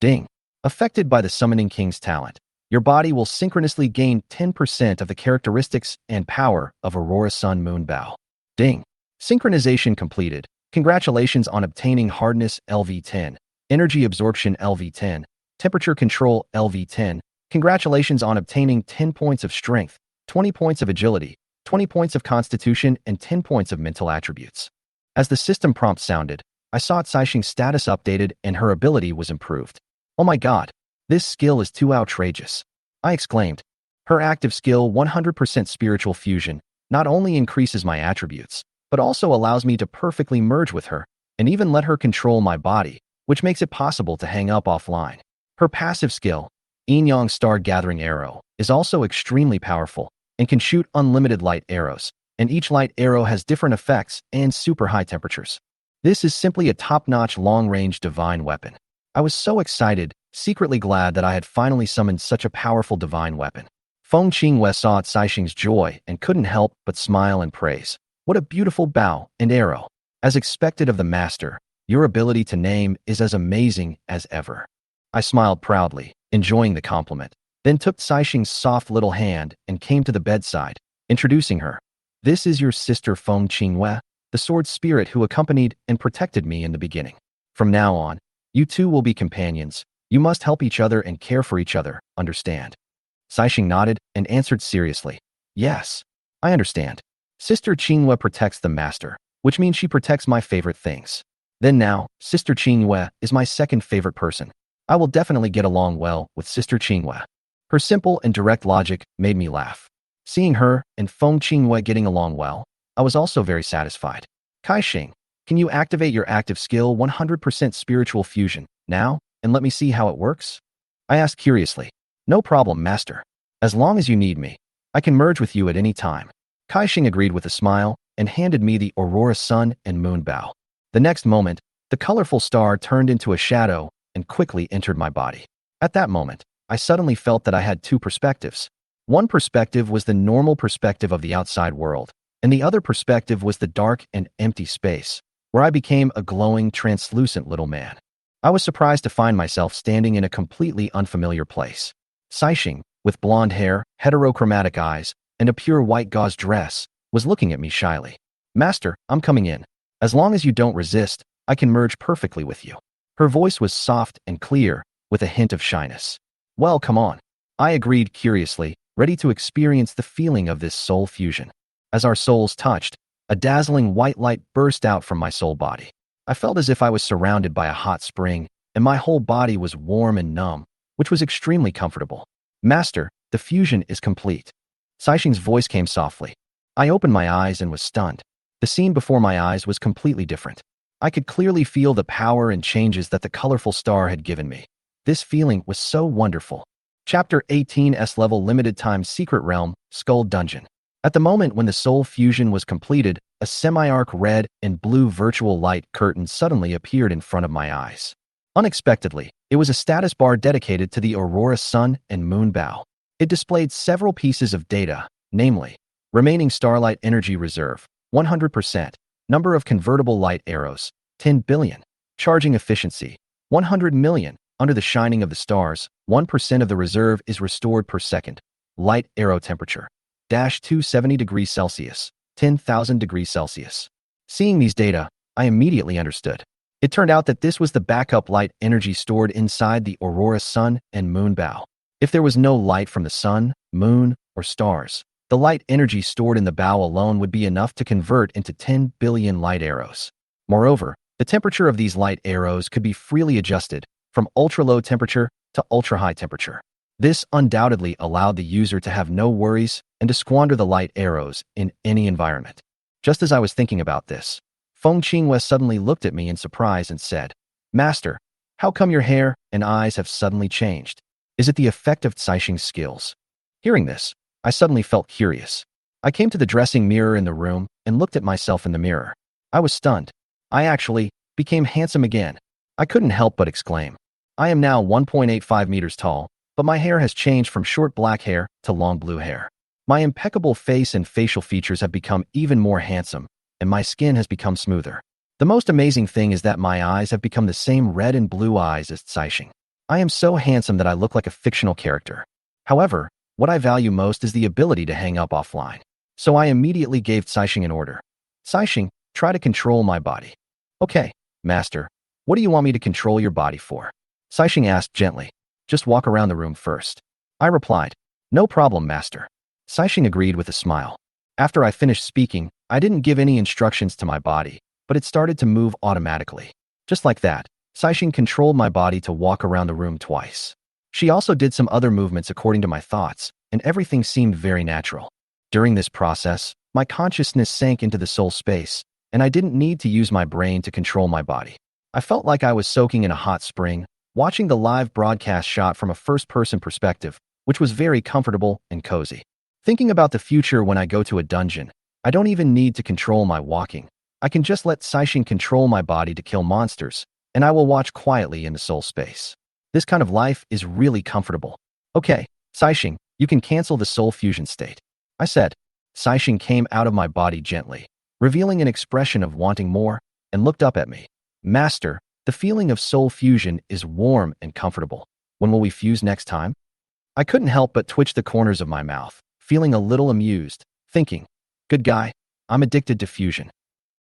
Ding. Affected by the Summoning King's talent, your body will synchronously gain 10% of the characteristics and power of Aurora Sun Moon Bao. Ding. Synchronization completed. Congratulations on obtaining Hardness LV10, Energy Absorption LV10, Temperature Control LV10. Congratulations on obtaining 10 points of Strength, 20 points of Agility, 20 points of Constitution, and 10 points of Mental Attributes. As the system prompt sounded, I saw Saishing's status updated and her ability was improved. Oh my god, this skill is too outrageous, I exclaimed. Her active skill 100% Spiritual Fusion not only increases my attributes, but also allows me to perfectly merge with her, and even let her control my body, which makes it possible to hang up offline. Her passive skill, Yin Yang Star Gathering Arrow, is also extremely powerful, and can shoot unlimited light arrows, and each light arrow has different effects and super high temperatures. This is simply a top-notch long-range divine weapon. I was so excited, secretly glad that I had finally summoned such a powerful divine weapon. Feng Qingwei saw Saishing's joy and couldn't help but smile and praise. What a beautiful bow and arrow. As expected of the master, your ability to name is as amazing as ever. I smiled proudly, enjoying the compliment, then took Saishing's soft little hand and came to the bedside, introducing her. This is your sister Feng Qingwei, the sword spirit who accompanied and protected me in the beginning. From now on, you two will be companions. You must help each other and care for each other, understand? Saishing nodded and answered seriously. Yes, I understand. Sister Qingwei protects the master, which means she protects my favorite things. Then now, Sister Qingwei is my second favorite person. I will definitely get along well with Sister Qingwei. Her simple and direct logic made me laugh. Seeing her and Feng Qingwei getting along well, I was also very satisfied. Kaixing, can you activate your active skill 100% Spiritual Fusion now, and let me see how it works? I asked curiously. No problem, master. As long as you need me, I can merge with you at any time. Kaixing agreed with a smile and handed me the Aurora Sun and Moon Bow. The next moment, the colorful star turned into a shadow and quickly entered my body. At that moment, I suddenly felt that I had two perspectives. One perspective was the normal perspective of the outside world, and the other perspective was the dark and empty space, where I became a glowing, translucent little man. I was surprised to find myself standing in a completely unfamiliar place. Saishing, with blonde hair, heterochromatic eyes, and a pure white gauze dress, was looking at me shyly. Master, I'm coming in. As long as you don't resist, I can merge perfectly with you. Her voice was soft and clear, with a hint of shyness. Well, come on. I agreed curiously, ready to experience the feeling of this soul fusion. As our souls touched, a dazzling white light burst out from my soul body. I felt as if I was surrounded by a hot spring, and my whole body was warm and numb, which was extremely comfortable. Master, the fusion is complete. Saixing's voice came softly. I opened my eyes and was stunned. The scene before my eyes was completely different. I could clearly feel the power and changes that the colorful star had given me. This feeling was so wonderful. Chapter 18 S-Level Limited Time Secret Realm, Skull Dungeon. At the moment when the soul fusion was completed, a semi-arc red and blue virtual light curtain suddenly appeared in front of my eyes. Unexpectedly, it was a status bar dedicated to the Aurora Sun and Moon Bow. It displayed several pieces of data, namely, remaining starlight energy reserve, 100%, number of convertible light arrows, 10 billion, charging efficiency, 100 million, under the shining of the stars, 1% of the reserve is restored per second, light arrow temperature, -270 degrees Celsius, 10,000 degrees Celsius. Seeing these data, I immediately understood. It turned out that this was the backup light energy stored inside the Aurora Sun and Moon Bow. If there was no light from the sun, moon, or stars, the light energy stored in the bow alone would be enough to convert into 10 billion light arrows. Moreover, the temperature of these light arrows could be freely adjusted, from ultra-low temperature to ultra-high temperature. This undoubtedly allowed the user to have no worries and to squander the light arrows in any environment. Just as I was thinking about this, Feng Qinghua suddenly looked at me in surprise and said, "Master, how come your hair and eyes have suddenly changed? Is it the effect of Caixing's skills?" Hearing this, I suddenly felt curious. I came to the dressing mirror in the room and looked at myself in the mirror. I was stunned. I actually became handsome again. I couldn't help but exclaim. I am now 1.85 meters tall, but my hair has changed from short black hair to long blue hair. My impeccable face and facial features have become even more handsome, and my skin has become smoother. The most amazing thing is that my eyes have become the same red and blue eyes as Caixing. I am so handsome that I look like a fictional character. However, what I value most is the ability to hang up offline. So I immediately gave Caixing an order. "Caixing, try to control my body." "Okay, master. What do you want me to control your body for?" Caixing asked gently. "Just walk around the room first." I replied, "No problem, master." Caixing agreed with a smile. After I finished speaking, I didn't give any instructions to my body, but it started to move automatically. Just like that, Caixing controlled my body to walk around the room twice. She also did some other movements according to my thoughts, and everything seemed very natural. During this process, my consciousness sank into the soul space, and I didn't need to use my brain to control my body. I felt like I was soaking in a hot spring, watching the live broadcast shot from a first-person perspective, which was very comfortable and cozy. Thinking about the future when I go to a dungeon, I don't even need to control my walking. I can just let Caixing control my body to kill monsters, and I will watch quietly in the soul space. This kind of life is really comfortable. "Okay, Caixing, you can cancel the soul fusion state," I said. Caixing came out of my body gently, revealing an expression of wanting more, and looked up at me. "Master, the feeling of soul fusion is warm and comfortable. When will we fuse next time?" I couldn't help but twitch the corners of my mouth, feeling a little amused, thinking, "Good guy, I'm addicted to fusion."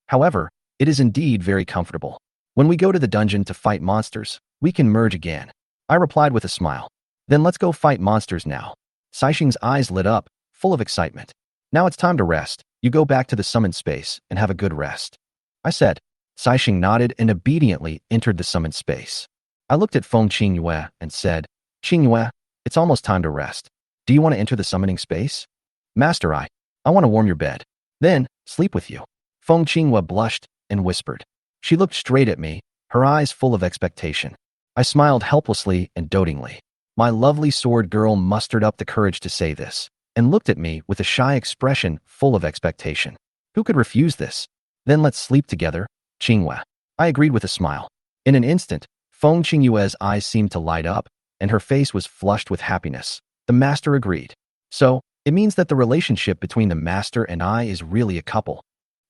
However, it is indeed very comfortable. When we go to the dungeon to fight monsters, we can merge again. I replied with a smile. "Then let's go fight monsters now." Caixing's eyes lit up, full of excitement. "Now it's time to rest. You go back to the summon space and have a good rest," I said. Caixing nodded and obediently entered the summon space. I looked at Feng Qinghua and said, "Qinghua, it's almost time to rest. Do you want to enter the summoning space?" "Master, I want to warm your bed. Then, sleep with you." Feng Qinghua blushed and whispered. She looked straight at me, her eyes full of expectation. I smiled helplessly and dotingly. My lovely sword girl mustered up the courage to say this, and looked at me with a shy expression full of expectation. Who could refuse this? "Then let's sleep together, Qinghua." I agreed with a smile. In an instant, Feng Qinghua's eyes seemed to light up, and her face was flushed with happiness. The master agreed. So, it means that the relationship between the master and I is really a couple.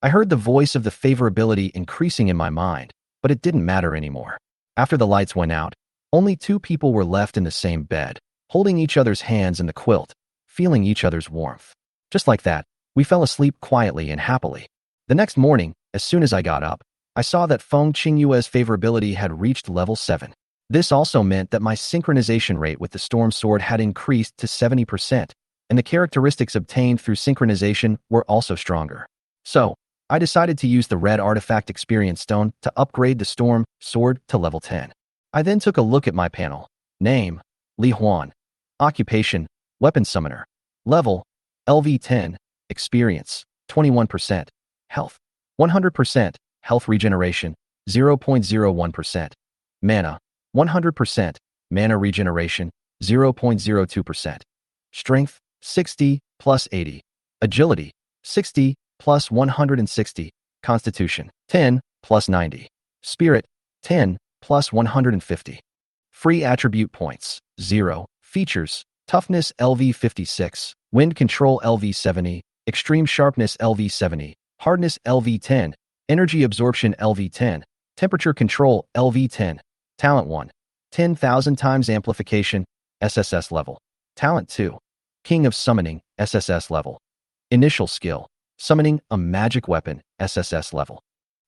I heard the voice of the favorability increasing in my mind, but it didn't matter anymore. After the lights went out, only two people were left in the same bed, holding each other's hands in the quilt, feeling each other's warmth. Just like that, we fell asleep quietly and happily. The next morning, as soon as I got up, I saw that Feng Qingyue's favorability had reached level 7. This also meant that my synchronization rate with the Storm Sword had increased to 70%, and the characteristics obtained through synchronization were also stronger. So, I decided to use the red artifact experience stone to upgrade the Storm Sword to level 10. I then took a look at my panel. Name, Li Huan. Occupation, Weapon Summoner. Level, LV10. Experience, 21%. Health, 100%. Health regeneration, 0.01%. Mana, 100%. Mana regeneration, 0.02%. Strength, 60 plus 80. Agility, 60 plus 160. Constitution, 10 plus 90. Spirit, 10 plus 150. Free attribute points, 0. Features, toughness LV56, wind control LV70, extreme sharpness LV70, hardness LV10, energy absorption LV10, temperature control LV10, talent 1, 10,000 times amplification, SSS level. Talent 2, King of Summoning, SSS level. Initial skill, summoning a magic weapon, SSS level.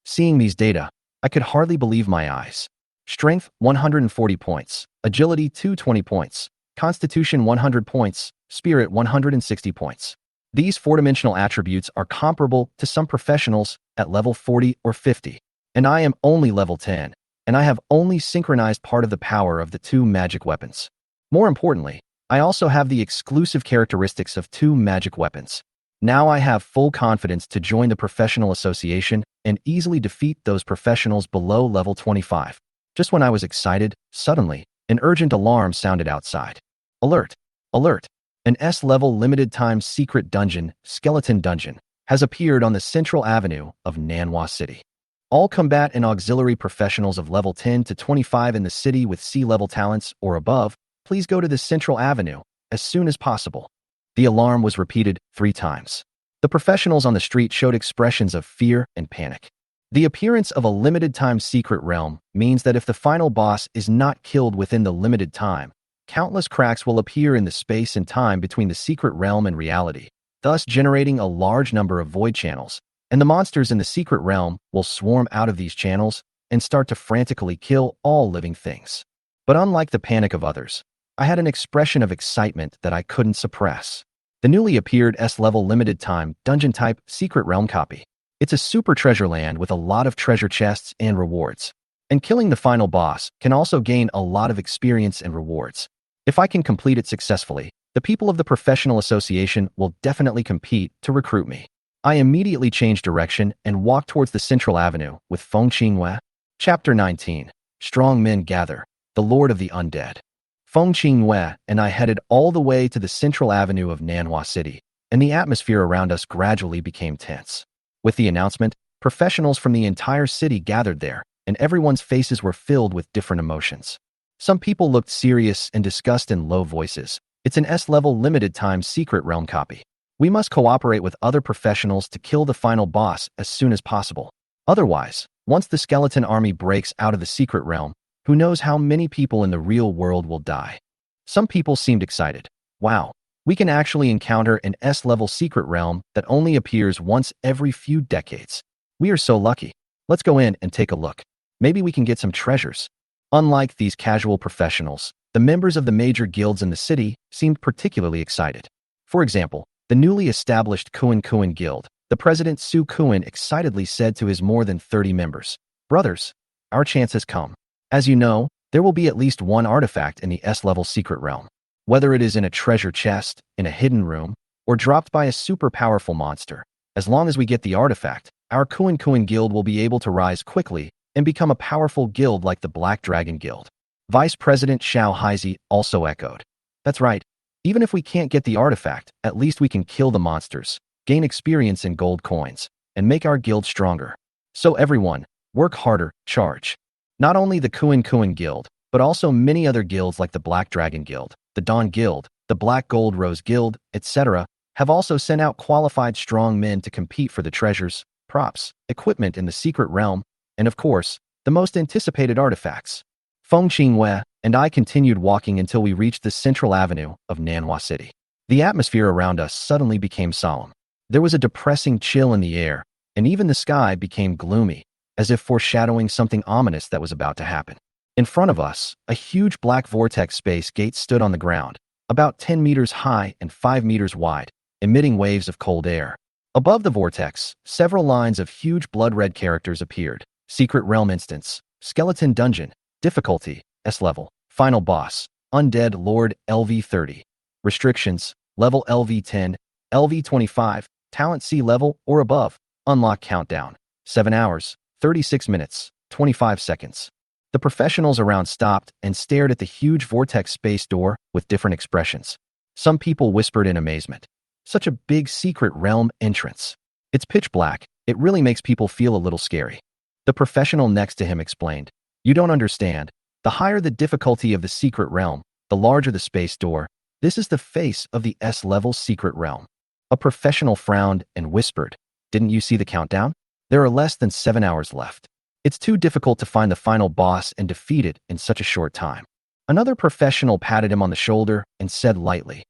Seeing these data, I could hardly believe my eyes. Strength, 140 points. Agility, 220 points. Constitution, 100 points. Spirit, 160 points. These four-dimensional attributes are comparable to some professionals at level 40 or 50. And I am only level 10, and I have only synchronized part of the power of the two magic weapons. More importantly, I also have the exclusive characteristics of two magic weapons. Now I have full confidence to join the professional association and easily defeat those professionals below level 25. Just when I was excited, suddenly, an urgent alarm sounded outside. Alert! Alert! An S-level limited-time secret dungeon, Skeleton Dungeon, has appeared on the central avenue of Manhwa City. All combat and auxiliary professionals of level 10 to 25 in the city with C-level talents or above, please go to the central avenue as soon as possible. The alarm was repeated 3 times. The professionals on the street showed expressions of fear and panic. The appearance of a limited-time secret realm means that if the final boss is not killed within the limited time, countless cracks will appear in the space and time between the secret realm and reality, thus generating a large number of void channels, and the monsters in the secret realm will swarm out of these channels and start to frantically kill all living things. But unlike the panic of others, I had an expression of excitement that I couldn't suppress. The newly appeared S-level limited-time dungeon-type secret realm copy. It's a super treasure land with a lot of treasure chests and rewards. And killing the final boss can also gain a lot of experience and rewards. If I can complete it successfully, the people of the professional association will definitely compete to recruit me. I immediately changed direction and walked towards the central avenue with Feng Qingyue. Chapter 19. Strong Men Gather, the Lord of the Undead. Feng Qingyue and I headed all the way to the central avenue of Manhwa City, and the atmosphere around us gradually became tense. With the announcement, professionals from the entire city gathered there, and everyone's faces were filled with different emotions. Some people looked serious and discussed in low voices. It's an S-level limited-time secret realm copy. We must cooperate with other professionals to kill the final boss as soon as possible. Otherwise, once the skeleton army breaks out of the secret realm, who knows how many people in the real world will die. Some people seemed excited. Wow, we can actually encounter an S-level secret realm that only appears once every few decades. We are so lucky. Let's go in and take a look. Maybe we can get some treasures. Unlike these casual professionals, the members of the major guilds in the city seemed particularly excited. For example, the newly established Kuan Kuan Guild, the president Su Kuan excitedly said to his more than 30 members, "Brothers, our chance has come. As you know, there will be at least one artifact in the S-level secret realm. Whether it is in a treasure chest, in a hidden room, or dropped by a super powerful monster, as long as we get the artifact, our Kuan Kuan Guild will be able to rise quickly and become a powerful guild like the Black Dragon Guild." Vice President Xiao Haizi also echoed. "That's right. Even if we can't get the artifact, at least we can kill the monsters, gain experience in gold coins, and make our guild stronger. So everyone, work harder, charge." Not only the Kuan Kuan Guild, but also many other guilds like the Black Dragon Guild, the Dawn Guild, the Black Gold Rose Guild, etc., have also sent out qualified strong men to compete for the treasures, props, equipment in the secret realm, and of course, the most anticipated artifacts. Feng Qingyue and I continued walking until we reached the central avenue of Manhwa City. The atmosphere around us suddenly became solemn. There was a depressing chill in the air, and even the sky became gloomy. as if foreshadowing something ominous that was about to happen. In front of us, a huge black vortex space gate stood on the ground, about 10 meters high and 5 meters wide, emitting waves of cold air. Above the vortex, several lines of huge blood-red characters appeared. Secret Realm Instance, Skeleton Dungeon, Difficulty, S level, Final Boss, Undead Lord LV30. Restrictions, Level LV10, LV25, Talent C level or above. Unlock countdown, 7 hours, 36 minutes, 25 seconds. The professionals around stopped and stared at the huge vortex space door with different expressions. Some people whispered in amazement. Such a big secret realm entrance. It's pitch black. It really makes people feel a little scary. The professional next to him explained, "You don't understand. The higher the difficulty of the secret realm, the larger the space door. This is the face of the S-level secret realm." A professional frowned and whispered, "Didn't you see the countdown? There are less than 7 hours left. It's too difficult to find the final boss and defeat it in such a short time." Another professional patted him on the shoulder and said lightly,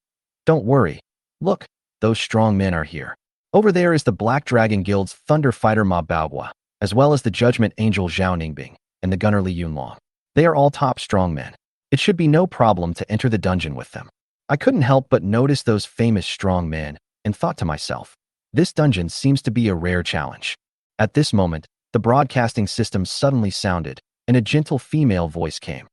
"Don't worry. Look, those strong men are here. Over there is the Black Dragon Guild's Thunder Fighter Ma Baohua, as well as the Judgment Angel Zhao Ningbing and the Gunner Li Yunlong. They are all top strong men. It should be no problem to enter the dungeon with them." I couldn't help but notice those famous strong men and thought to myself, this dungeon seems to be a rare challenge. At this moment, the broadcasting system suddenly sounded, and a gentle female voice came.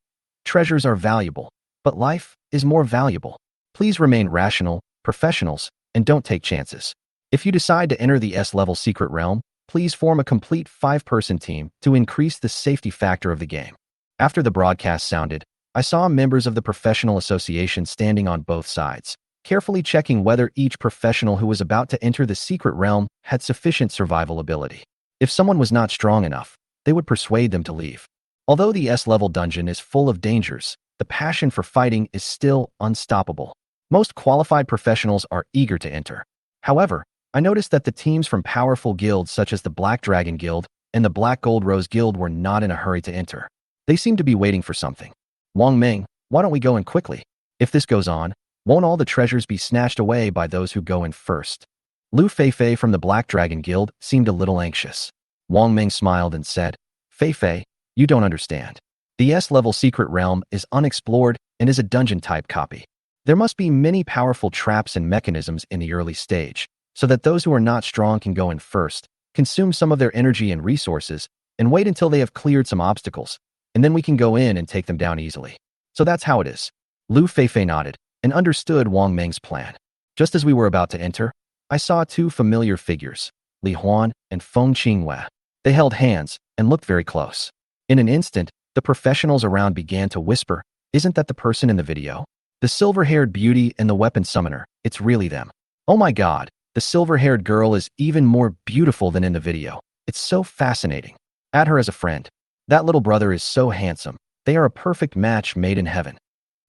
"Treasures are valuable, but life is more valuable. Please remain rational, professionals, and don't take chances. If you decide to enter the S-level secret realm, please form a complete 5-person team to increase the safety factor of the game." After the broadcast sounded, I saw members of the professional association standing on both sides, carefully checking whether each professional who was about to enter the secret realm had sufficient survival ability. If someone was not strong enough, they would persuade them to leave. Although the S-level dungeon is full of dangers, the passion for fighting is still unstoppable. Most qualified professionals are eager to enter. However, I noticed that the teams from powerful guilds such as the Black Dragon Guild and the Black Gold Rose Guild were not in a hurry to enter. They seemed to be waiting for something. "Wang Ming, why don't we go in quickly? If this goes on, won't all the treasures be snatched away by those who go in first?" Lu Feifei from the Black Dragon Guild seemed a little anxious. Wang Ming smiled and said, "Feifei, you don't understand. The S-level secret realm is unexplored and is a dungeon-type copy. There must be many powerful traps and mechanisms in the early stage, so that those who are not strong can go in first, consume some of their energy and resources, and wait until they have cleared some obstacles, and then we can go in and take them down easily. So that's how it is." Lu Feifei nodded and understood Wang Ming's plan. Just as we were about to enter, I saw 2 familiar figures, Li Huan and Feng Qinghue. They held hands and looked very close. In an instant, the professionals around began to whisper, "Isn't that the person in the video? The silver-haired beauty and the weapon summoner, it's really them. Oh my god, the silver-haired girl is even more beautiful than in the video. It's so fascinating. Add her as a friend. That little brother is so handsome. They are a perfect match made in heaven."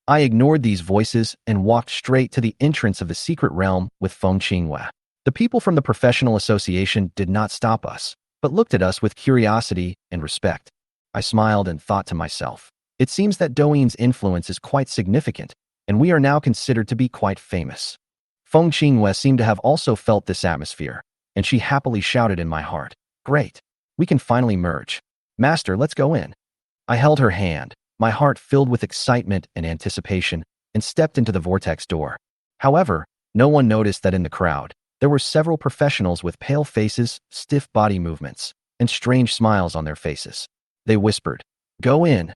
I ignored these voices and walked straight to the entrance of the secret realm with Feng Qinghue. The people from the professional association did not stop us, but looked at us with curiosity and respect. I smiled and thought to myself, it seems that Douyin's influence is quite significant, and we are now considered to be quite famous. Feng Qinghue seemed to have also felt this atmosphere, and she happily shouted in my heart, "Great! We can finally merge. Master, let's go in." I held her hand, my heart filled with excitement and anticipation, and stepped into the vortex door. However, no one noticed that in the crowd, there were several professionals with pale faces, stiff body movements, and strange smiles on their faces. They whispered, go in,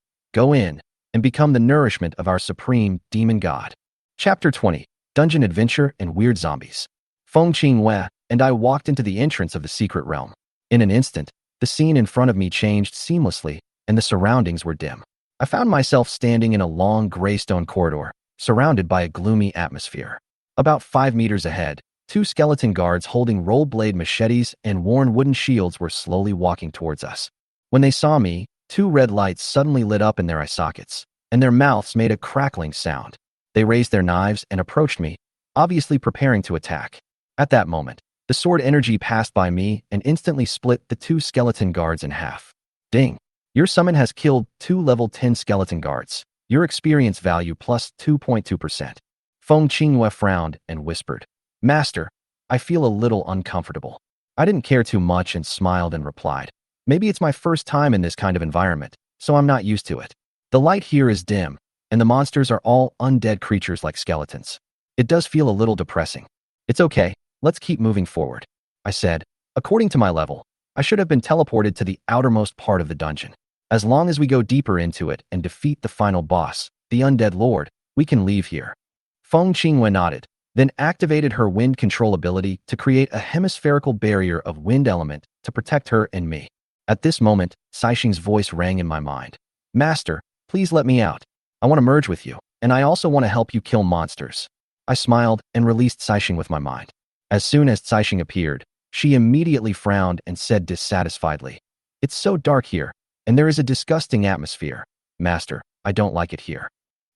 and become the nourishment of our supreme demon god." Chapter 20, Dungeon Adventure and Weird Zombies. Feng Qinghue and I walked into the entrance of the secret realm. In an instant, the scene in front of me changed seamlessly, and the surroundings were dim. I found myself standing in a long gray stone corridor, surrounded by a gloomy atmosphere. About 5 meters ahead, 2 skeleton guards holding roll-blade machetes and worn wooden shields were slowly walking towards us. When they saw me, 2 red lights suddenly lit up in their eye sockets, and their mouths made a crackling sound. They raised their knives and approached me, obviously preparing to attack. At that moment, the sword energy passed by me and instantly split the 2 skeleton guards in half. Ding! Your summon has killed 2 level 10 skeleton guards. Your experience value plus 2.2%. Feng Qinghue frowned and whispered, "Master, I feel a little uncomfortable." I didn't care too much and smiled and replied, Maybe it's my first time in this kind of environment, so I'm not used to it. The light here is dim, and the monsters are all undead creatures like skeletons. It does feel a little depressing. It's okay, let's keep moving forward, I said. According to my level, I should have been teleported to the outermost part of the dungeon. As long as we go deeper into it and defeat the final boss, the undead lord, we can leave here. Feng Qingwen nodded, then activated her wind control ability to create a hemispherical barrier of wind element to protect her and me. At this moment, Caixing's voice rang in my mind. Master, please let me out. I want to merge with you, and I also want to help you kill monsters. I smiled and released Caixing with my mind. As soon as Caixing appeared, she immediately frowned and said dissatisfiedly, It's so dark here, and there is a disgusting atmosphere. Master, I don't like it here.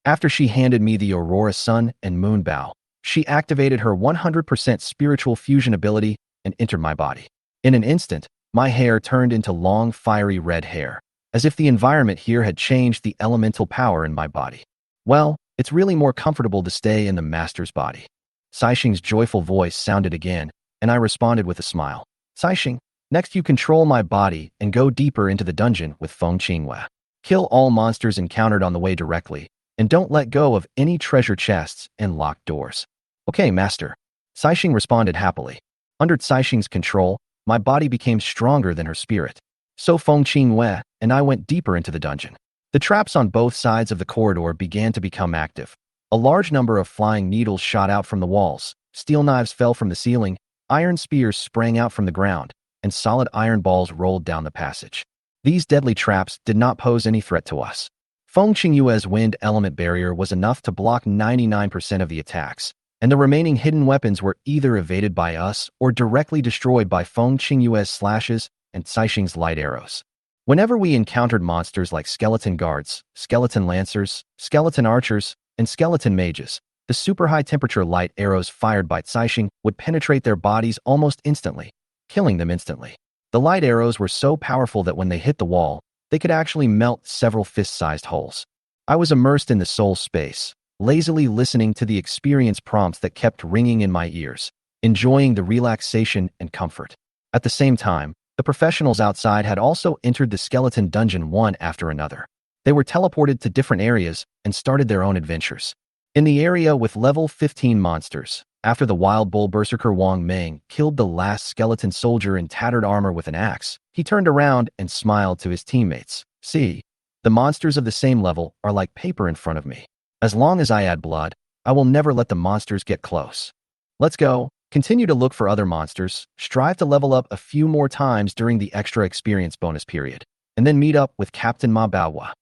After she handed me the Aurora Sun and Moon Bow, she activated her 100% spiritual fusion ability and entered my body. In an instant, my hair turned into long, fiery red hair, as if the environment here had changed the elemental power in my body. Well, it's really more comfortable to stay in the master's body. Caixing's joyful voice sounded again, and I responded with a smile. Caixing, next you control my body and go deeper into the dungeon with Feng Qingwen. Kill all monsters encountered on the way directly, and don't let go of any treasure chests and locked doors. Okay, master. Caixing responded happily. Under Caixing's control, my body became stronger than her spirit. So Feng Qingwen and I went deeper into the dungeon. The traps on both sides of the corridor began to become active. A large number of flying needles shot out from the walls, steel knives fell from the ceiling, iron spears sprang out from the ground, and solid iron balls rolled down the passage. These deadly traps did not pose any threat to us. Feng Qingwen's wind element barrier was enough to block 99% of the attacks, and the remaining hidden weapons were either evaded by us or directly destroyed by Feng Qingwen's slashes and Caixing's light arrows. Whenever we encountered monsters like skeleton guards, skeleton lancers, skeleton archers, and skeleton mages, the super high-temperature light arrows fired by Caixing would penetrate their bodies almost instantly, killing them instantly. The light arrows were so powerful that when they hit the wall, they could actually melt several fist-sized holes. I was immersed in the soul space, lazily listening to the experience prompts that kept ringing in my ears, enjoying the relaxation and comfort. At the same time, the professionals outside had also entered the skeleton dungeon one after another. They were teleported to different areas and started their own adventures. In the area with level 15 monsters, after the wild bull berserker Wang Meng killed the last skeleton soldier in tattered armor with an axe, he turned around and smiled to his teammates. See, the monsters of the same level are like paper in front of me. As long as I add blood, I will never let the monsters get close. Let's go. Continue to look for other monsters, strive to level up a few more times during the extra experience bonus period, and then meet up with Captain Ma Baohua.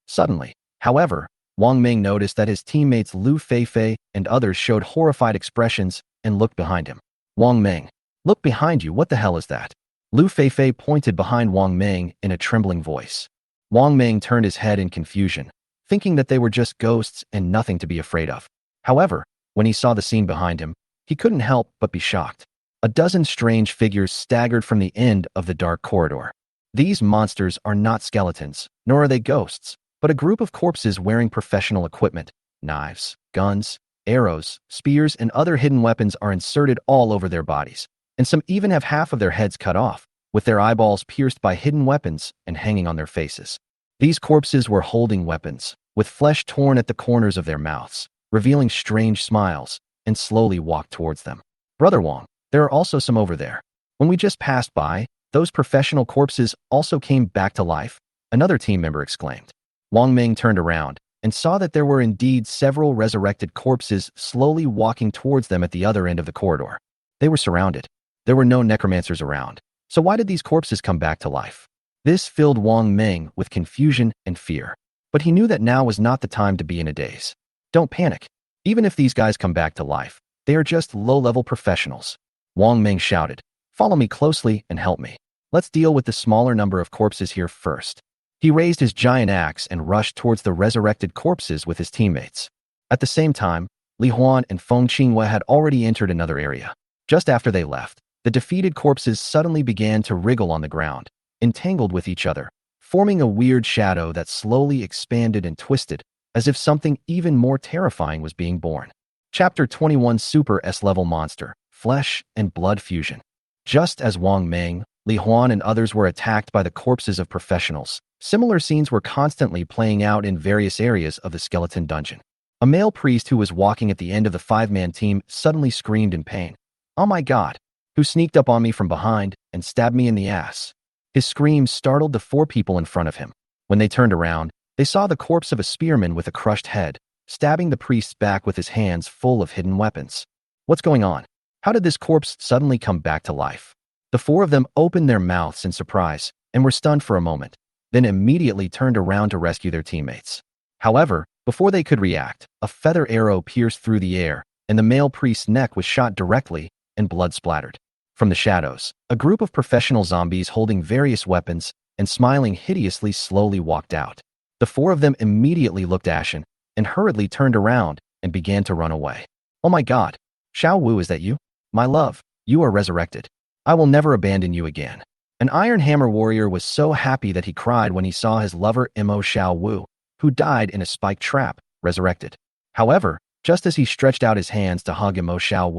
Suddenly, however, Wang Ming noticed that his teammates Lu Feifei and others showed horrified expressions and looked behind him. Wang Ming, look behind you, what the hell is that? Lu Feifei pointed behind Wang Ming in a trembling voice. Wang Ming turned his head in confusion, thinking that they were just ghosts and nothing to be afraid of. However, when he saw the scene behind him, he couldn't help but be shocked. A dozen strange figures staggered from the end of the dark corridor. These monsters are not skeletons, nor are they ghosts, but a group of corpses wearing professional equipment. Knives, guns, arrows, spears, and other hidden weapons are inserted all over their bodies, and some even have half of their heads cut off, with their eyeballs pierced by hidden weapons and hanging on their faces. These corpses were holding weapons, with flesh torn at the corners of their mouths, revealing strange smiles, and slowly walked towards them. Brother Wang, there are also some over there. When we just passed by, those professional corpses also came back to life, another team member exclaimed. Wang Ming turned around and saw that there were indeed several resurrected corpses slowly walking towards them at the other end of the corridor. They were surrounded. There were no necromancers around. So why did these corpses come back to life? This filled Wang Ming with confusion and fear. But he knew that now was not the time to be in a daze. Don't panic. Even if these guys come back to life, they are just low-level professionals. Wang Ming shouted, follow me closely and help me. Let's deal with the smaller number of corpses here first. He raised his giant axe and rushed towards the resurrected corpses with his teammates. At the same time, Li Huan and Feng Qingwen had already entered another area. Just after they left, the defeated corpses suddenly began to wriggle on the ground, entangled with each other, forming a weird shadow that slowly expanded and twisted, as if something even more terrifying was being born. Chapter 21 Super S-Level Monster, Flesh and Blood Fusion. Just as Wang Ming, Li Huan and others were attacked by the corpses of professionals. Similar scenes were constantly playing out in various areas of the skeleton dungeon. A male priest who was walking at the end of the five-man team suddenly screamed in pain. "Oh my God!" Who sneaked up on me from behind and stabbed me in the ass. His scream startled the four people in front of him. When they turned around, they saw the corpse of a spearman with a crushed head, stabbing the priest's back with his hands full of hidden weapons. What's going on? How did this corpse suddenly come back to life? The four of them opened their mouths in surprise and were stunned for a moment, then immediately turned around to rescue their teammates. However, before they could react, a feather arrow pierced through the air, and the male priest's neck was shot directly, and blood splattered. From the shadows, a group of professional zombies holding various weapons and smiling hideously slowly walked out. The four of them immediately looked ashen and hurriedly turned around and began to run away. "Oh my God! Xiao Wu, is that you? My love, you are resurrected. I will never abandon you again." An Iron Hammer warrior was so happy that he cried when he saw his lover Imo Xiao Wu, who died in a spiked trap, resurrected. However, just as he stretched out his hands to hug Imo Xiao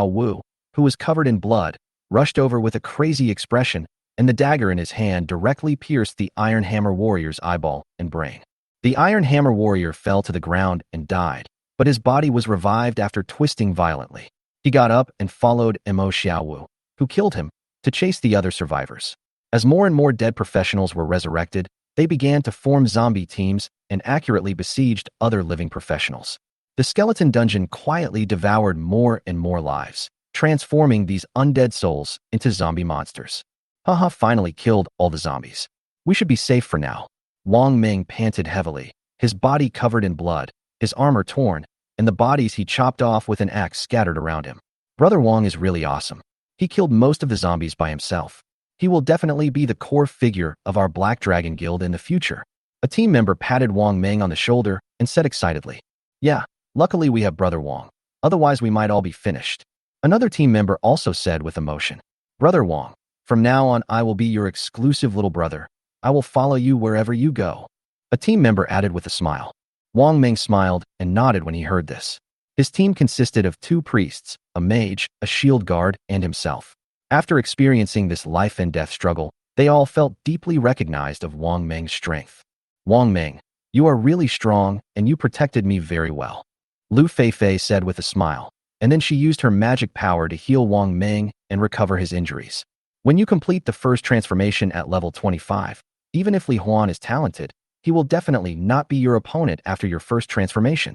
Wu, who was covered in blood, rushed over with a crazy expression, and the dagger in his hand directly pierced the Iron Hammer warrior's eyeball and brain. The Iron Hammer warrior fell to the ground and died, but his body was revived after twisting violently. He got up and followed Imo Xiao Wu, who killed him, to chase the other survivors. As more and more dead professionals were resurrected, they began to form zombie teams and accurately besieged other living professionals. The skeleton dungeon quietly devoured more and more lives, transforming these undead souls into zombie monsters. Haha, finally killed all the zombies. We should be safe for now. Wang Ming panted heavily, his body covered in blood, his armor torn, and the bodies he chopped off with an axe scattered around him. Brother Wang is really awesome. He killed most of the zombies by himself. He will definitely be the core figure of our Black Dragon Guild in the future. A team member patted Wang Ming on the shoulder and said excitedly, "Yeah, luckily we have Brother Wang. Otherwise we might all be finished." Another team member also said with emotion, "Brother Wang, from now on I will be your exclusive little brother. I will follow you wherever you go." A team member added with a smile. Wang Ming smiled and nodded when he heard this. His team consisted of 2 priests, a mage, a shield guard, and himself. After experiencing this life and death struggle, they all felt deeply recognized of Wang Ming's strength. "Wang Ming, you are really strong and you protected me very well," Lu Feifei said with a smile, and then she used her magic power to heal Wang Ming and recover his injuries. When you complete the first transformation at level 25, even if Li Huan is talented, he will definitely not be your opponent after your first transformation.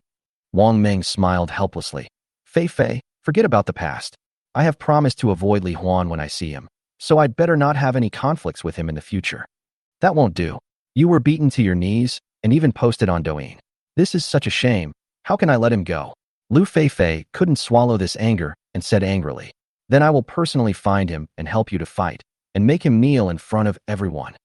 Wang Ming smiled helplessly. "Feifei, forget about the past. I have promised to avoid Li Huan when I see him, so I'd better not have any conflicts with him in the future." "That won't do. You were beaten to your knees and even posted on Douyin. This is such a shame. How can I let him go?" Lu Feifei couldn't swallow this anger and said angrily, "Then I will personally find him and help you to fight, and make him kneel in front of everyone."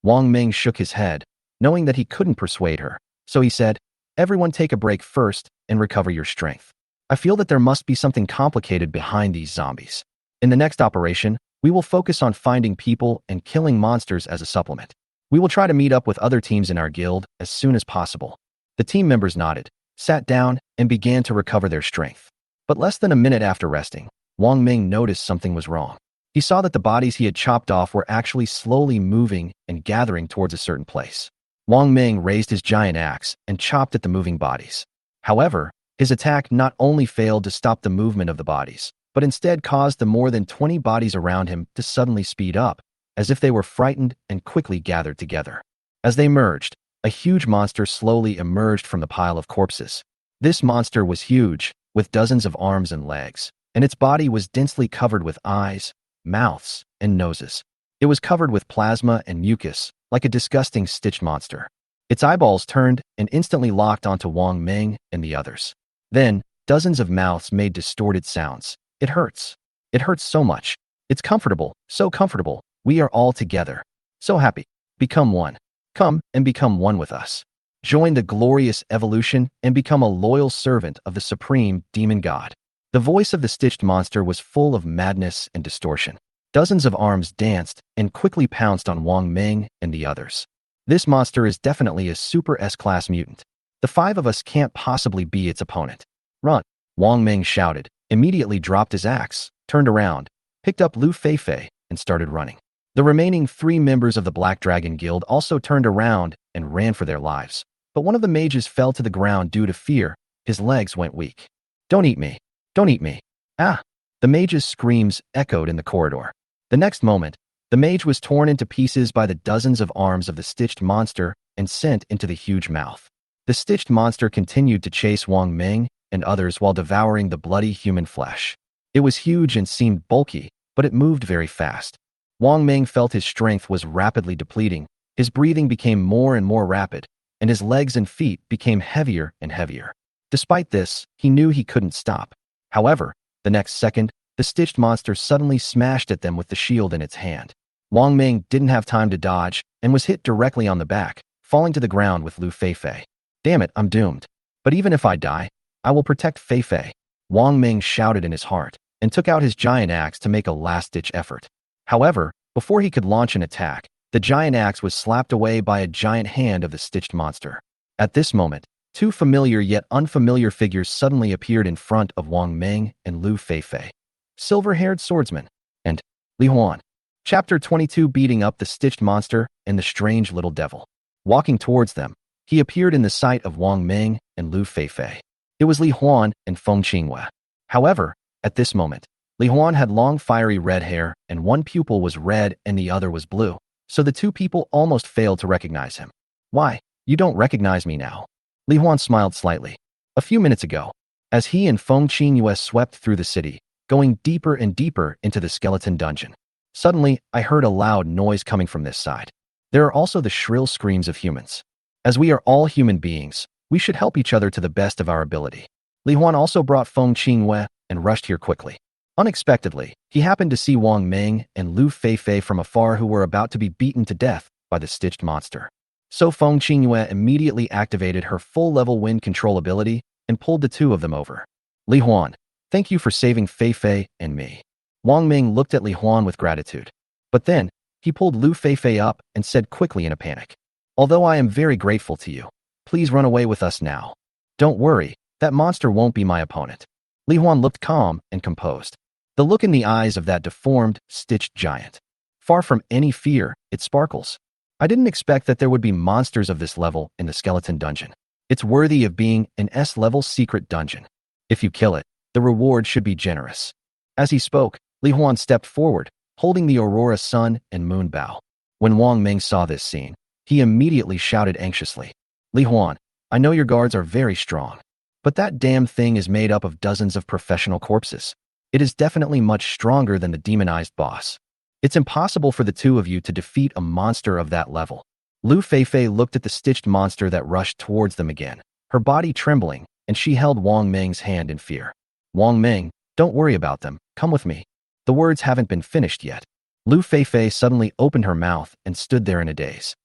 Wang Ming shook his head, knowing that he couldn't persuade her, so he said, "Everyone take a break first and recover your strength. I feel that there must be something complicated behind these zombies. In the next operation, we will focus on finding people and killing monsters as a supplement. We will try to meet up with other teams in our guild as soon as possible." The team members nodded, sat down, and began to recover their strength. But less than a minute after resting, Wang Ming noticed something was wrong. He saw that the bodies he had chopped off were actually slowly moving and gathering towards a certain place. Wang Ming raised his giant axe and chopped at the moving bodies. However, his attack not only failed to stop the movement of the bodies, but instead caused the more than 20 bodies around him to suddenly speed up, as if they were frightened and quickly gathered together. As they merged, a huge monster slowly emerged from the pile of corpses. This monster was huge, with dozens of arms and legs, and its body was densely covered with eyes, mouths, and noses. It was covered with plasma and mucus, like a disgusting stitched monster. Its eyeballs turned and instantly locked onto Wang Ming and the others. Then, dozens of mouths made distorted sounds. "It hurts. It hurts so much. It's comfortable, so comfortable. We are all together. So happy. Become one. Come and become one with us. Join the glorious evolution and become a loyal servant of the supreme demon god." The voice of the stitched monster was full of madness and distortion. Dozens of arms danced and quickly pounced on Wang Ming and the others. "This monster is definitely a super S-class mutant. The 5 of us can't possibly be its opponent. Run!" Wang Ming shouted, immediately dropped his axe, turned around, picked up Lu Feifei, and started running. The remaining 3 members of the Black Dragon Guild also turned around and ran for their lives. But one of the mages fell to the ground due to fear. His legs went weak. "Don't eat me! Don't eat me! Ah!" The mage's screams echoed in the corridor. The next moment, the mage was torn into pieces by the dozens of arms of the stitched monster and sent into the huge mouth. The stitched monster continued to chase Wang Ming and others while devouring the bloody human flesh. It was huge and seemed bulky, but it moved very fast. Wang Ming felt his strength was rapidly depleting, his breathing became more and more rapid, and his legs and feet became heavier and heavier. Despite this, he knew he couldn't stop. However, the next second, the stitched monster suddenly smashed at them with the shield in its hand. Wang Ming didn't have time to dodge and was hit directly on the back, falling to the ground with Lu Feifei. "Damn it, I'm doomed. But even if I die, I will protect Feifei," Wang Ming shouted in his heart and took out his giant axe to make a last-ditch effort. However, before he could launch an attack, the giant axe was slapped away by a giant hand of the stitched monster. At this moment, 2 familiar yet unfamiliar figures suddenly appeared in front of Wang Ming and Lu Feifei. Silver-haired swordsman and Li Huan. Chapter 22. Beating up the stitched monster and the strange little devil. Walking towards them, he appeared in the sight of Wang Ming and Lu Feifei. It was Li Huan and Feng Qinghua. However, at this moment, Li Huan had long fiery red hair and one pupil was red and the other was blue, so the 2 people almost failed to recognize him. "Why, you don't recognize me now?" Li Huan smiled slightly. A few minutes ago, as he and Feng Qinghua swept through the city, going deeper and deeper into the skeleton dungeon. Suddenly, I heard a loud noise coming from this side. There are also the shrill screams of humans. As we are all human beings, we should help each other to the best of our ability. Li Huan also brought Feng Qinghua and rushed here quickly. Unexpectedly, he happened to see Wang Ming and Lu Feifei from afar who were about to be beaten to death by the stitched monster. So Feng Qinghua immediately activated her full-level wind control ability and pulled the 2 of them over. "Li Huan, thank you for saving Feifei and me." Wang Ming looked at Li Huan with gratitude. But then, he pulled Lu Feifei up and said quickly in a panic, "Although I am very grateful to you, please run away with us now. Don't worry, that monster won't be my opponent." Li Huan looked calm and composed. The look in the eyes of that deformed, stitched giant. Far from any fear, it sparkles. I didn't expect that there would be monsters of this level in the skeleton dungeon. It's worthy of being an S-level secret dungeon. If you kill it, the reward should be generous. As he spoke, Li Huan stepped forward, holding the Aurora Sun and Moon Bow. When Wang Ming saw this scene, he immediately shouted anxiously, "Li Huan, I know your guards are very strong, but that damn thing is made up of dozens of professional corpses. It is definitely much stronger than the demonized boss. It's impossible for the 2 of you to defeat a monster of that level." Lu Feifei looked at the stitched monster that rushed towards them again, her body trembling, and she held Wang Ming's hand in fear. "Wang Ming, don't worry about them, come with me." The words haven't been finished yet. Lu Feifei suddenly opened her mouth and stood there in a daze.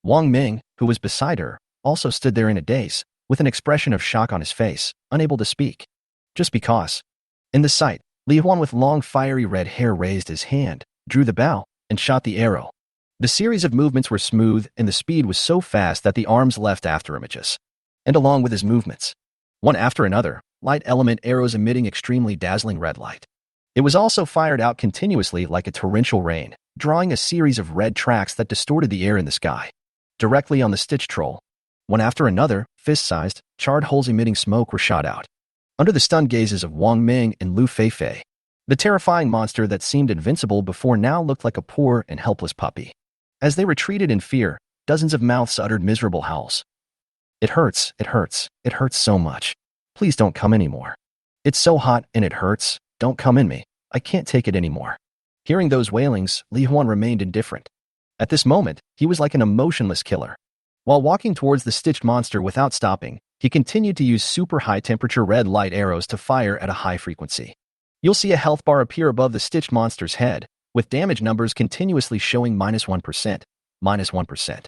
Wang Ming, who was beside her, also stood there in a daze, with an expression of shock on his face, unable to speak. Just because. In the sight, Li Huan with long fiery red hair raised his hand, drew the bow, and shot the arrow. The series of movements were smooth and the speed was so fast that the arms left after images. And along with his movements, one after another, light element arrows emitting extremely dazzling red light. It was also fired out continuously like a torrential rain, drawing a series of red tracks that distorted the air in the sky. Directly on the stitched troll, one after another, fist-sized, charred holes emitting smoke were shot out. Under the stunned gazes of Wang Ming and Lu Feifei, the terrifying monster that seemed invincible before now looked like a poor and helpless puppy. As they retreated in fear, dozens of mouths uttered miserable howls. "It hurts, it hurts, it hurts so much. Please don't come anymore. It's so hot and it hurts, don't come in me, I can't take it anymore." Hearing those wailings, Li Huan remained indifferent. At this moment, he was like an emotionless killer. While walking towards the stitched monster without stopping, he continued to use super high-temperature red light arrows to fire at a high frequency. You'll see a health bar appear above the stitched monster's head, with damage numbers continuously showing -1%, -1%.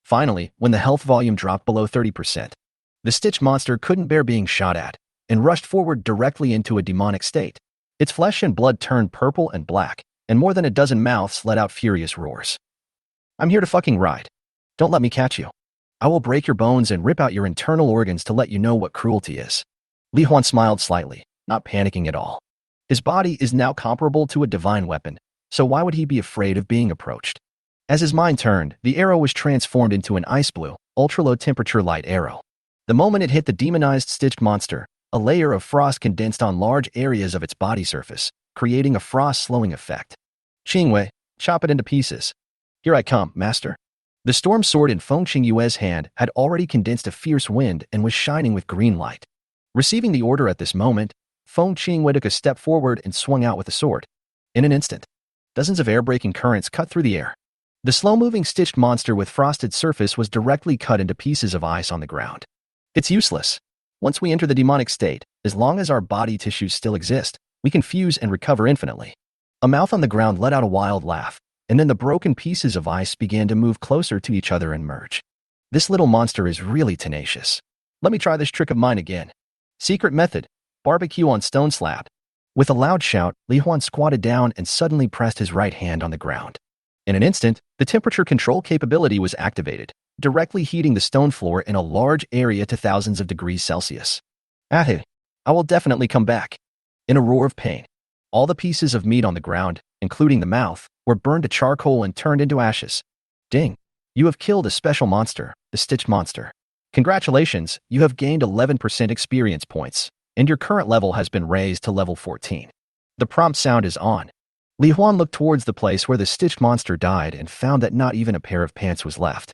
Finally, when the health volume dropped below 30%, the stitched monster couldn't bear being shot at, and rushed forward directly into a demonic state. Its flesh and blood turned purple and black, and more than a dozen mouths let out furious roars. "I'm here to fucking ride. Don't let me catch you. I will break your bones and rip out your internal organs to let you know what cruelty is." Li Huan smiled slightly, not panicking at all. His body is now comparable to a divine weapon, so why would he be afraid of being approached? As his mind turned, the arrow was transformed into an ice blue, ultra-low temperature light arrow. The moment it hit the demonized stitched monster, a layer of frost condensed on large areas of its body surface, creating a frost-slowing effect. Qingwei, chop it into pieces. Here I come, master. The storm sword in Feng Qingyue's hand had already condensed a fierce wind and was shining with green light. Receiving the order at this moment, Feng Qingyue took a step forward and swung out with the sword. In an instant, dozens of air-breaking currents cut through the air. The slow-moving stitched monster with frosted surface was directly cut into pieces of ice on the ground. It's useless. Once we enter the demonic state, as long as our body tissues still exist, we can fuse and recover infinitely. A mouth on the ground let out a wild laugh, and then the broken pieces of ice began to move closer to each other and merge. This little monster is really tenacious. Let me try this trick of mine again. Secret method: barbecue on stone slab. With a loud shout, Li Huan squatted down and suddenly pressed his right hand on the ground. In an instant, the temperature control capability was activated, directly heating the stone floor in a large area to thousands of degrees Celsius. I will definitely come back. In a roar of pain, all the pieces of meat on the ground, including the mouth, were burned to charcoal and turned into ashes. Ding! You have killed a special monster, the stitched monster. Congratulations, you have gained 11% experience points, and your current level has been raised to level 14. The prompt sound is on. Li Huan looked towards the place where the stitched monster died and found that not even a pair of pants was left.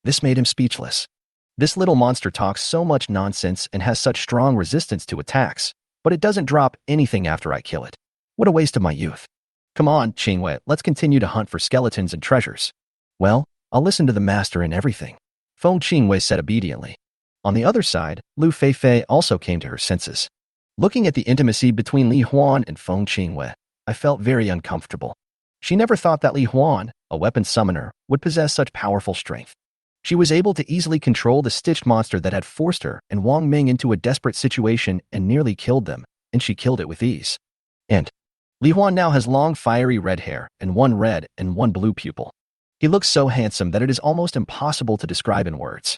This made him speechless. This little monster talks so much nonsense and has such strong resistance to attacks, but it doesn't drop anything after I kill it. What a waste of my youth. Come on, Qingwei, let's continue to hunt for skeletons and treasures. Well, I'll listen to the master in everything, Feng Qingwei said obediently. On the other side, Lu Feifei also came to her senses. Looking at the intimacy between Li Huan and Feng Qingwei, I felt very uncomfortable. She never thought that Li Huan, a weapon summoner, would possess such powerful strength. She was able to easily control the stitched monster that had forced her and Wang Ming into a desperate situation and nearly killed them, and she killed it with ease. And Li Huan now has long fiery red hair and one red and one blue pupil. He looks so handsome that it is almost impossible to describe in words.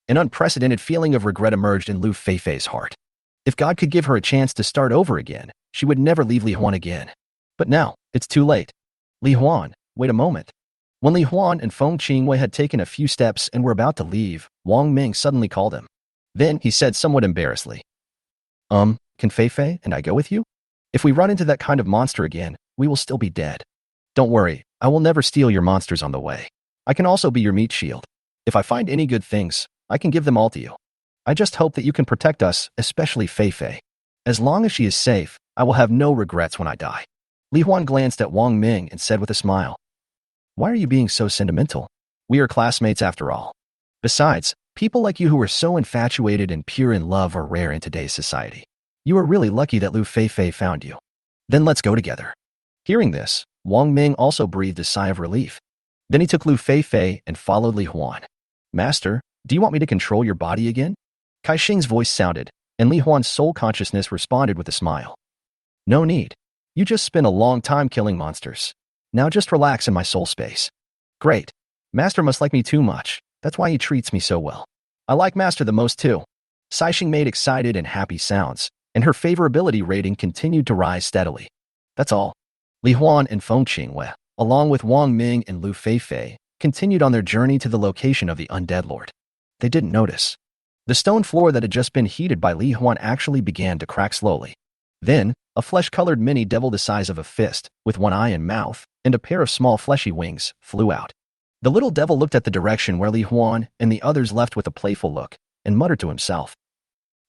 An unprecedented feeling of regret emerged in Lu Feifei's heart. If God could give her a chance to start over again, she would never leave Li Huan again. But now, it's too late. Li Huan, wait a moment. When Li Huan and Feng Qingwei had taken a few steps and were about to leave, Wang Ming suddenly called him. Then he said somewhat embarrassedly, Can Feifei and I go with you? If we run into that kind of monster again, we will still be dead. Don't worry, I will never steal your monsters on the way. I can also be your meat shield. If I find any good things, I can give them all to you. I just hope that you can protect us, especially Feifei. As long as she is safe, I will have no regrets when I die. Li Huan glanced at Wang Ming and said with a smile, Why are you being so sentimental? We are classmates after all. Besides, people like you who are so infatuated and pure in love are rare in today's society. You are really lucky that Lu Feifei found you. Then let's go together. Hearing this, Wang Ming also breathed a sigh of relief. Then he took Lu Feifei and followed Li Huan. Master, do you want me to control your body again? Kai Xing's voice sounded, and Li Huan's soul consciousness responded with a smile. No need. You just spent a long time killing monsters. Now just relax in my soul space. Great. Master must like me too much. That's why he treats me so well. I like Master the most too. Saixing made excited and happy sounds, and her favorability rating continued to rise steadily. That's all. Li Huan and Feng Qingwei, along with Wang Ming and Lu Feifei, continued on their journey to the location of the Undead Lord. They didn't notice. The stone floor that had just been heated by Li Huan actually began to crack slowly. Then, a flesh-colored mini-devil the size of a fist, with one eye and mouth, and a pair of small fleshy wings, flew out. The little devil looked at the direction where Li Huan and the others left with a playful look, and muttered to himself.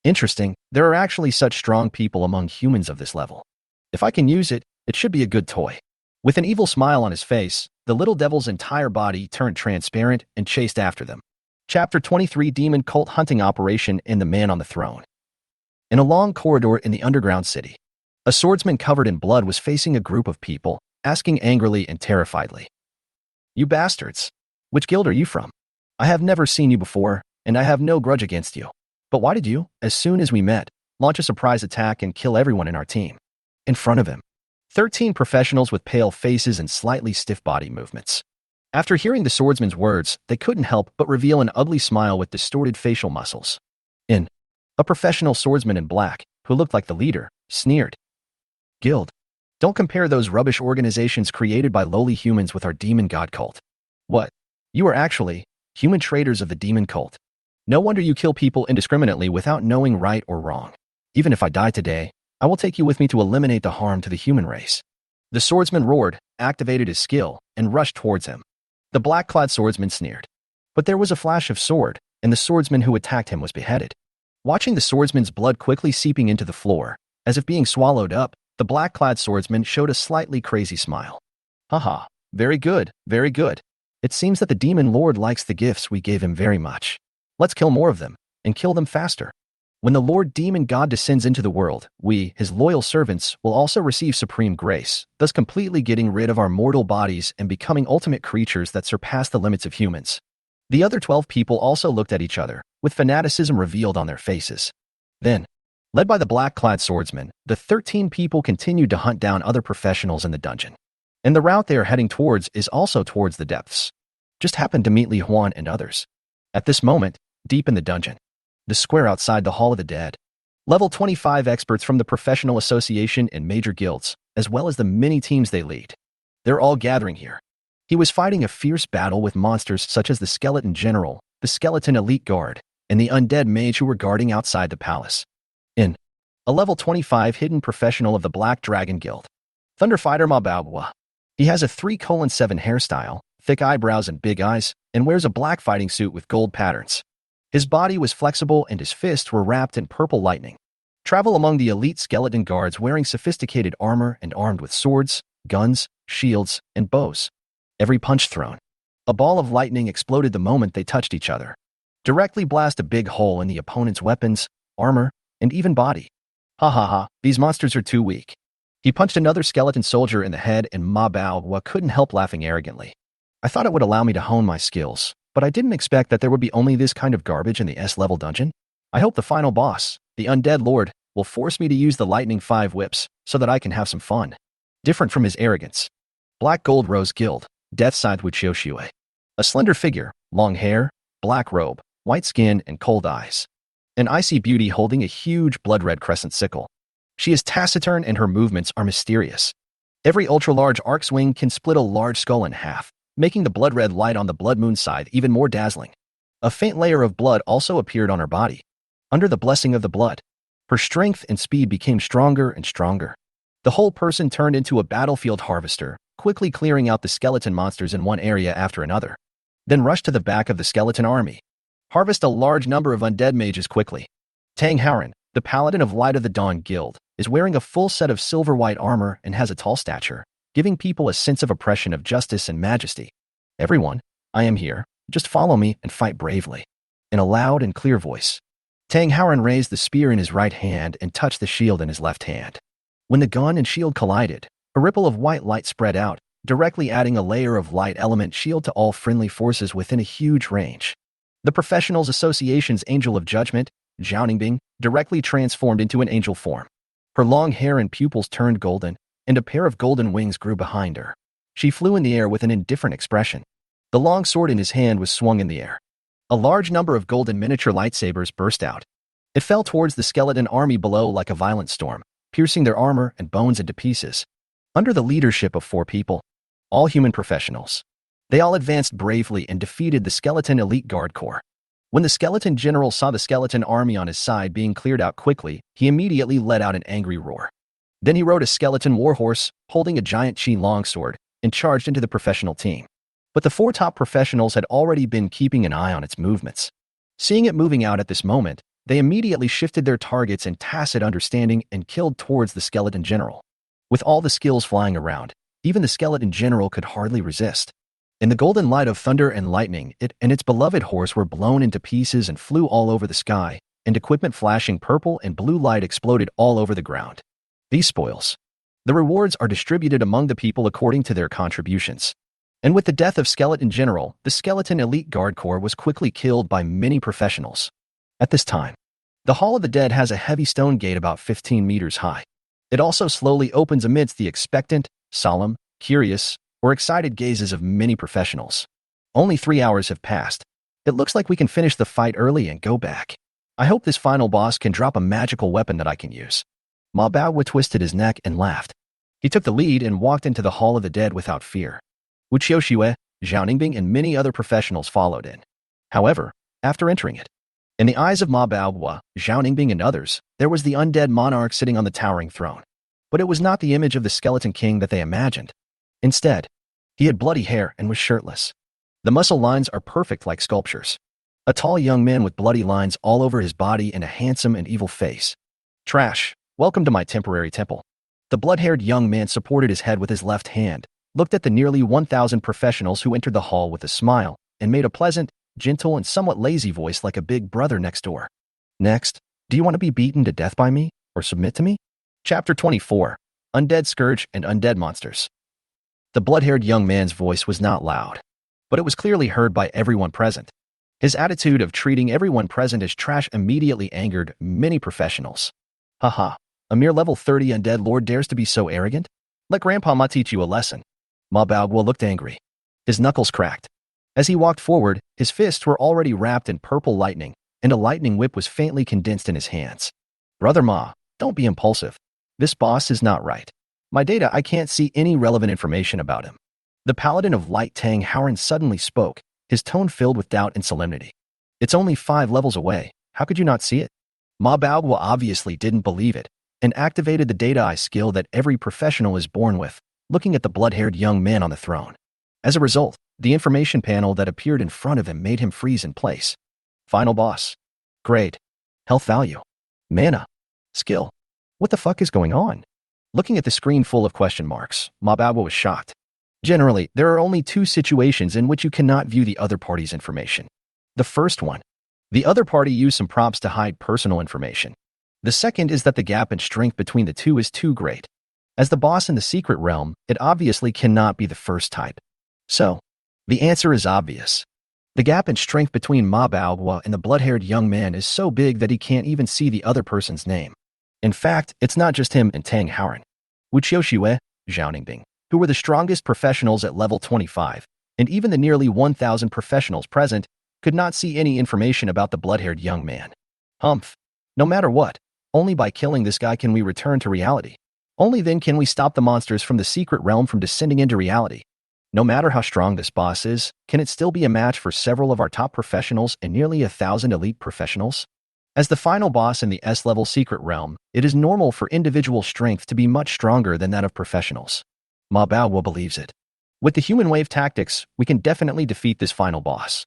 Interesting, there are actually such strong people among humans of this level. If I can use it, it should be a good toy. With an evil smile on his face, the little devil's entire body turned transparent and chased after them. Chapter 23: Demon Cult Hunting Operation and the Man on the Throne. In a long corridor in the underground city, a swordsman covered in blood was facing a group of people, asking angrily and terrifiedly, You bastards! Which guild are you from? I have never seen you before, and I have no grudge against you. But why did you, as soon as we met, launch a surprise attack and kill everyone in our team? In front of him, 13 professionals with pale faces and slightly stiff body movements. After hearing the swordsman's words, they couldn't help but reveal an ugly smile with distorted facial muscles. A professional swordsman in black, who looked like the leader, sneered. Guild. Don't compare those rubbish organizations created by lowly humans with our demon god cult. What? You are actually human traitors of the demon cult. No wonder you kill people indiscriminately without knowing right or wrong. Even if I die today, I will take you with me to eliminate the harm to the human race. The swordsman roared, activated his skill, and rushed towards him. The black-clad swordsman sneered. But there was a flash of sword, and the swordsman who attacked him was beheaded. Watching the swordsman's blood quickly seeping into the floor, as if being swallowed up, the black-clad swordsman showed a slightly crazy smile. Haha, very good, very good. It seems that the demon lord likes the gifts we gave him very much. Let's kill more of them, and kill them faster. When the Lord Demon God descends into the world, we, his loyal servants, will also receive supreme grace, thus completely getting rid of our mortal bodies and becoming ultimate creatures that surpass the limits of humans. The other 12 people also looked at each other, with fanaticism revealed on their faces. Then, led by the black-clad swordsman, the 13 people continued to hunt down other professionals in the dungeon. And the route they are heading towards is also towards the depths. Just happened to meet Li Huan and others. At this moment, deep in the dungeon, the square outside the Hall of the Dead, level 25 experts from the professional association and major guilds, as well as the many teams they lead. They're all gathering here. He was fighting a fierce battle with monsters such as the Skeleton General, the Skeleton Elite Guard, and the Undead Mage who were guarding outside the palace. In a level 25 hidden professional of the Black Dragon Guild, Thunderfighter Ma Baohua. He has a 3:7 hairstyle, thick eyebrows and big eyes, and wears a black fighting suit with gold patterns. His body was flexible and his fists were wrapped in purple lightning. Travel among the elite skeleton guards wearing sophisticated armor and armed with swords, guns, shields, and bows. Every punch thrown, a ball of lightning exploded the moment they touched each other. Directly blast a big hole in the opponent's weapons, armor, and even body. Ha ha ha, these monsters are too weak. He punched another skeleton soldier in the head and Ma Baohua couldn't help laughing arrogantly. I thought it would allow me to hone my skills, but I didn't expect that there would be only this kind of garbage in the S-level dungeon. I hope the final boss, the Undead Lord, will force me to use the Lightning 5 whips so that I can have some fun. Different from his arrogance. Black Gold Rose Guild, Death Side with Xiuxiue. A slender figure, long hair, black robe, white skin, and cold eyes. An icy beauty holding a huge blood-red crescent sickle. She is taciturn and her movements are mysterious. Every ultra-large arc swing can split a large skull in half, making the blood-red light on the blood moon side even more dazzling. A faint layer of blood also appeared on her body. Under the blessing of the blood, her strength and speed became stronger and stronger. The whole person turned into a battlefield harvester, quickly clearing out the skeleton monsters in one area after another. Then rushed to the back of the skeleton army. Harvest a large number of undead mages quickly. Tang Haoran, the paladin of Light of the Dawn Guild, is wearing a full set of silver-white armor and has a tall stature, giving people a sense of oppression of justice and majesty. Everyone, I am here. Just follow me and fight bravely. In a loud and clear voice, Tang Haoran raised the spear in his right hand and touched the shield in his left hand. When the gun and shield collided, a ripple of white light spread out, directly adding a layer of light element shield to all friendly forces within a huge range. The Professionals Association's Angel of Judgment, Zhao Ningbing, directly transformed into an angel form. Her long hair and pupils turned golden, and a pair of golden wings grew behind her. She flew in the air with an indifferent expression. The long sword in his hand was swung in the air. A large number of golden miniature lightsabers burst out. It fell towards the skeleton army below like a violent storm, piercing their armor and bones into pieces. Under the leadership of 4 people, all human professionals, they all advanced bravely and defeated the Skeleton Elite Guard Corps. When the Skeleton General saw the skeleton army on his side being cleared out quickly, he immediately let out an angry roar. Then he rode a skeleton warhorse, holding a giant chi longsword, and charged into the professional team. But the 4 top professionals had already been keeping an eye on its movements. Seeing it moving out at this moment, they immediately shifted their targets in tacit understanding and killed towards the Skeleton General. With all the skills flying around, even the Skeleton General could hardly resist. In the golden light of thunder and lightning, it and its beloved horse were blown into pieces and flew all over the sky, and equipment flashing purple and blue light exploded all over the ground. These spoils. The rewards are distributed among the people according to their contributions. And with the death of Skeleton General, the Skeleton Elite Guard Corps was quickly killed by many professionals. At this time, the Hall of the Dead has a heavy stone gate about 15 meters high. It also slowly opens amidst the expectant, solemn, curious, or excited gazes of many professionals. Only 3 hours have passed. It looks like we can finish the fight early and go back. I hope this final boss can drop a magical weapon that I can use. Ma Baohua twisted his neck and laughed. He took the lead and walked into the Hall of the Dead without fear. Wu Qiuxue, Zhao Ningbing, and many other professionals followed in. However, after entering it, in the eyes of Ma Baohua, Zhao Ningbing, and others, there was the undead monarch sitting on the towering throne. But it was not the image of the skeleton king that they imagined. Instead, he had bloody hair and was shirtless. The muscle lines are perfect like sculptures. A tall young man with bloody lines all over his body and a handsome and evil face. Trash, welcome to my temporary temple. The blood-haired young man supported his head with his left hand, looked at the nearly 1,000 professionals who entered the hall with a smile, and made a pleasant, gentle, and somewhat lazy voice like a big brother next door. Next, do you want to be beaten to death by me, or submit to me? Chapter 24. Undead Scourge and Undead Monsters. The blood-haired young man's voice was not loud, but it was clearly heard by everyone present. His attitude of treating everyone present as trash immediately angered many professionals. Haha, a mere level 30 undead lord dares to be so arrogant? Let Grandpa Ma teach you a lesson. Ma Baohua looked angry. His knuckles cracked. As he walked forward, his fists were already wrapped in purple lightning, and a lightning whip was faintly condensed in his hands. Brother Ma, don't be impulsive. This boss is not right. My data, I can't see any relevant information about him. The paladin of light Tang Howren suddenly spoke, his tone filled with doubt and solemnity. It's only 5 levels away. How could you not see it? Ma Baohua obviously didn't believe it, and activated the data eye skill that every professional is born with, looking at the blood-haired young man on the throne. As a result, the information panel that appeared in front of him made him freeze in place. Final boss. Grade. Health value. Mana. Skill. What the fuck is going on? Looking at the screen full of question marks, Ma Baohua was shocked. Generally, there are only 2 situations in which you cannot view the other party's information. The first one, the other party used some props to hide personal information. The second is that the gap in strength between the two is too great. As the boss in the secret realm, it obviously cannot be the first type. So, the answer is obvious. The gap in strength between Ma Baohua and the blood-haired young man is so big that he can't even see the other person's name. In fact, it's not just him and Tang Howren. Wu Qiuxue, Zhao Ningbing, who were the strongest professionals at level 25, and even the nearly 1,000 professionals present, could not see any information about the blood-haired young man. Humph. No matter what, only by killing this guy can we return to reality. Only then can we stop the monsters from the secret realm from descending into reality. No matter how strong this boss is, can it still be a match for several of our top professionals and nearly 1,000 elite professionals? As the final boss in the S-level secret realm, it is normal for individual strength to be much stronger than that of professionals. Ma Baohua believes it. With the human wave tactics, we can definitely defeat this final boss.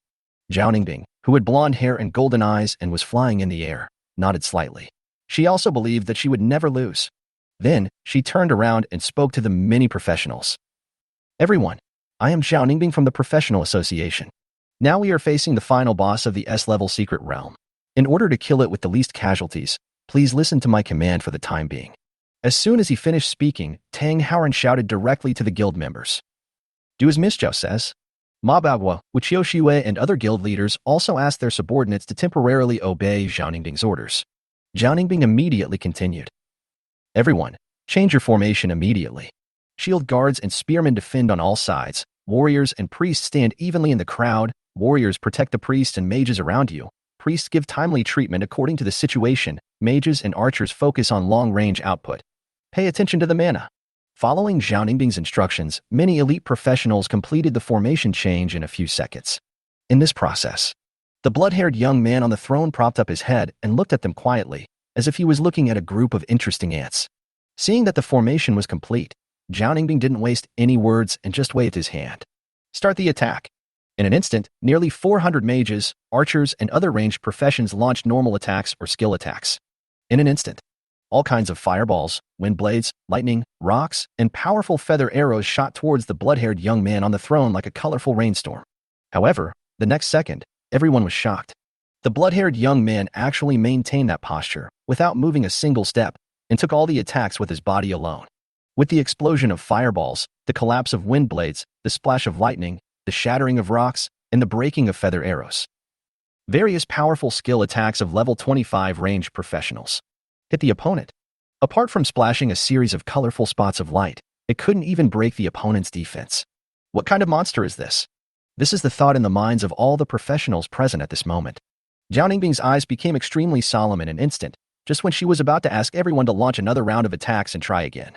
Zhao Ningbing, who had blonde hair and golden eyes and was flying in the air, nodded slightly. She also believed that she would never lose. Then, she turned around and spoke to the many professionals. Everyone, I am Zhao Ningbing from the Professional Association. Now we are facing the final boss of the S-level secret realm. In order to kill it with the least casualties, please listen to my command for the time being. As soon as he finished speaking, Tang Howren shouted directly to the guild members. Do as Miss Zhao says. Ma Baohua, Wu Qiuxue, and other guild leaders also asked their subordinates to temporarily obey Zhao Ningbing's orders. Zhao Ningbing immediately continued. Everyone, change your formation immediately. Shield guards and spearmen defend on all sides. Warriors and priests stand evenly in the crowd. Warriors protect the priests and mages around you. Priests give timely treatment according to the situation. Mages and archers focus on long-range output. Pay attention to the mana. Following Zhao Ningbing's instructions, many elite professionals completed the formation change in a few seconds. In this process, the blood-haired young man on the throne propped up his head and looked at them quietly, as if he was looking at a group of interesting ants. Seeing that the formation was complete, Zhao Ningbing didn't waste any words and just waved his hand. Start the attack. In an instant, nearly 400 mages, archers, and other ranged professions launched normal attacks or skill attacks. In an instant, all kinds of fireballs, wind blades, lightning, rocks, and powerful feather arrows shot towards the blood-haired young man on the throne like a colorful rainstorm. However, the next second, everyone was shocked. The blood-haired young man actually maintained that posture, without moving a single step, and took all the attacks with his body alone. With the explosion of fireballs, the collapse of wind blades, the splash of lightning, the shattering of rocks, and the breaking of feather arrows. Various powerful skill attacks of level 25 ranged professionals hit the opponent. Apart from splashing a series of colorful spots of light, it couldn't even break the opponent's defense. What kind of monster is this? This is the thought in the minds of all the professionals present at this moment. Zhao Ningbing's eyes became extremely solemn in an instant, just when she was about to ask everyone to launch another round of attacks and try again.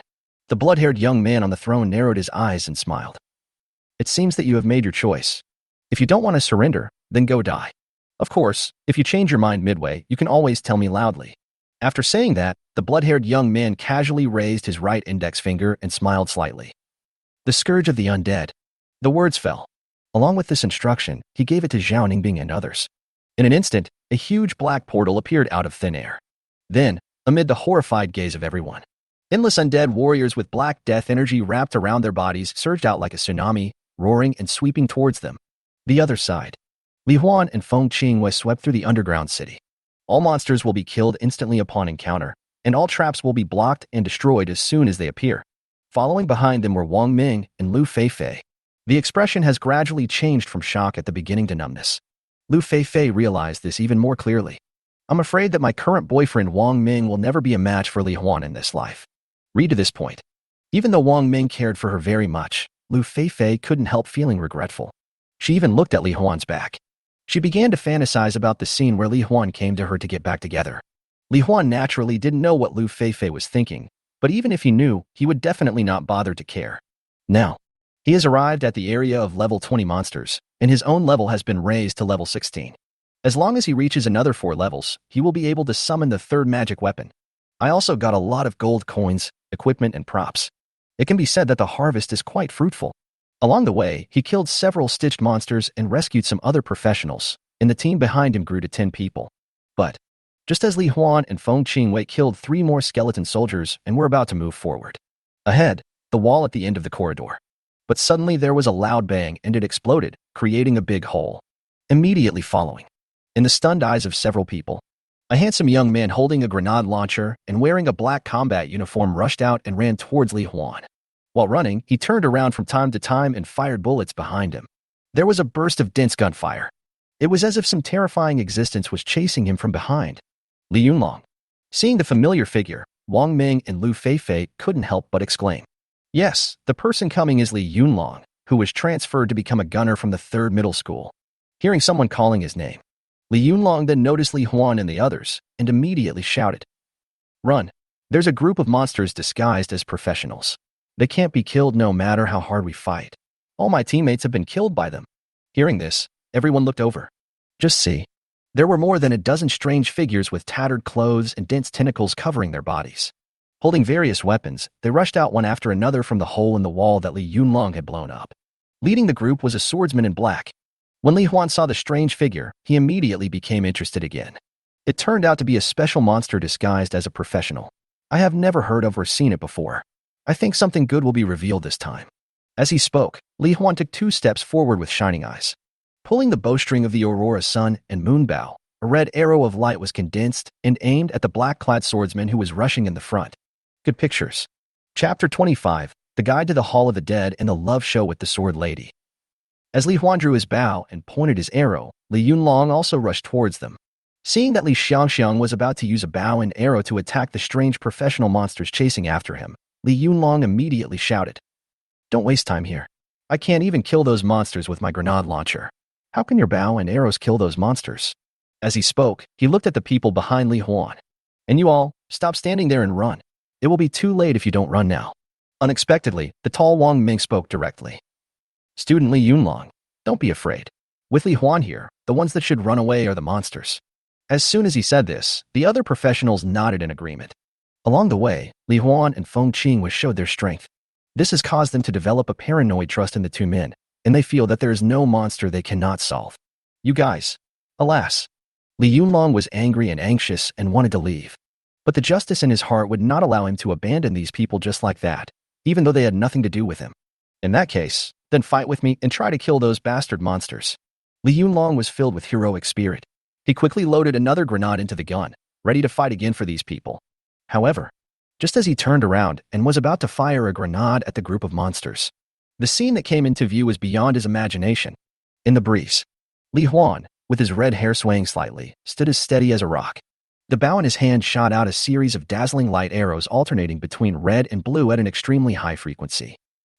The blood-haired young man on the throne narrowed his eyes and smiled. It seems that you have made your choice. If you don't want to surrender, then go die. Of course, if you change your mind midway, you can always tell me loudly. After saying that, the blood-haired young man casually raised his right index finger and smiled slightly. The scourge of the undead. The words fell. Along with this instruction, he gave it to Zhao Ningbing and others. In an instant, a huge black portal appeared out of thin air. Then, amid the horrified gaze of everyone, endless undead warriors with black death energy wrapped around their bodies surged out like a tsunami, roaring and sweeping towards them. The other side. Li Huan and Feng Qingwei swept through the underground city. All monsters will be killed instantly upon encounter, and all traps will be blocked and destroyed as soon as they appear. Following behind them were Wang Ming and Lu Feifei. The expression has gradually changed from shock at the beginning to numbness. Lu Feifei realized this even more clearly. I'm afraid that my current boyfriend Wang Ming will never be a match for Li Huan in this life. Read to this point. Even though Wang Ming cared for her very much, Lu Feifei couldn't help feeling regretful. She even looked at Li Huan's back. She began to fantasize about the scene where Li Huan came to her to get back together. Li Huan naturally didn't know what Lu Feifei was thinking, but even if he knew, he would definitely not bother to care. Now, he has arrived at the area of level 20 monsters, and his own level has been raised to level 16. As long as he reaches another 4 levels, he will be able to summon the third magic weapon. I also got a lot of gold coins, equipment, and props. It can be said that the harvest is quite fruitful. Along the way, he killed several stitched monsters and rescued some other professionals, and the team behind him grew to 10 people. But, just as Li Huan and Feng Qingwei killed 3 more skeleton soldiers and were about to move forward. Ahead, the wall at the end of the corridor. But suddenly there was a loud bang and it exploded, creating a big hole. Immediately following, in the stunned eyes of several people, a handsome young man holding a grenade launcher and wearing a black combat uniform rushed out and ran towards Li Huan. While running, he turned around from time to time and fired bullets behind him. There was a burst of dense gunfire. It was as if some terrifying existence was chasing him from behind. Li Yunlong. Seeing the familiar figure, Wang Ming and Lu Feifei couldn't help but exclaim. Yes, the person coming is Li Yunlong, who was transferred to become a gunner from the 3rd middle school. Hearing someone calling his name, Li Yunlong then noticed Li Huan and the others, and immediately shouted. Run! There's a group of monsters disguised as professionals. They can't be killed no matter how hard we fight. All my teammates have been killed by them. Hearing this, everyone looked over. Just see. There were more than a dozen strange figures with tattered clothes and dense tentacles covering their bodies. Holding various weapons, they rushed out one after another from the hole in the wall that Li Yunlong had blown up. Leading the group was a swordsman in black. When Li Huan saw the strange figure, he immediately became interested again. It turned out to be a special monster disguised as a professional. I have never heard of or seen it before. I think something good will be revealed this time. As he spoke, Li Huan took 2 steps forward with shining eyes. Pulling the bowstring of the Aurora Sun and Moonbow, a red arrow of light was condensed and aimed at the black-clad swordsman who was rushing in the front. Good pictures. Chapter 25, The Guide to the Hall of the Dead and the Love Show with the Sword Lady. As Li Huan drew his bow and pointed his arrow, Li Yunlong also rushed towards them. Seeing that Li Xiangxiang was about to use a bow and arrow to attack the strange professional monsters chasing after him, Li Yunlong immediately shouted. Don't waste time here. I can't even kill those monsters with my grenade launcher. How can your bow and arrows kill those monsters? As he spoke, he looked at the people behind Li Huan. And you all, stop standing there and run. It will be too late if you don't run now. Unexpectedly, the tall Wang Ming spoke directly. Student Li Yunlong, don't be afraid. With Li Huan here, the ones that should run away are the monsters. As soon as he said this, the other professionals nodded in agreement. Along the way, Li Huan and Feng Qingwei showed their strength. This has caused them to develop a paranoid trust in the 2 men, and they feel that there is no monster they cannot solve. You guys. Alas. Li Yunlong was angry and anxious and wanted to leave. But the justice in his heart would not allow him to abandon these people just like that, even though they had nothing to do with him. In that case, then fight with me and try to kill those bastard monsters. Li Yunlong was filled with heroic spirit. He quickly loaded another grenade into the gun, ready to fight again for these people. However, just as he turned around and was about to fire a grenade at the group of monsters, the scene that came into view was beyond his imagination. In the breeze, Li Huan, with his red hair swaying slightly, stood as steady as a rock. The bow in his hand shot out a series of dazzling light arrows alternating between red and blue at an extremely high frequency.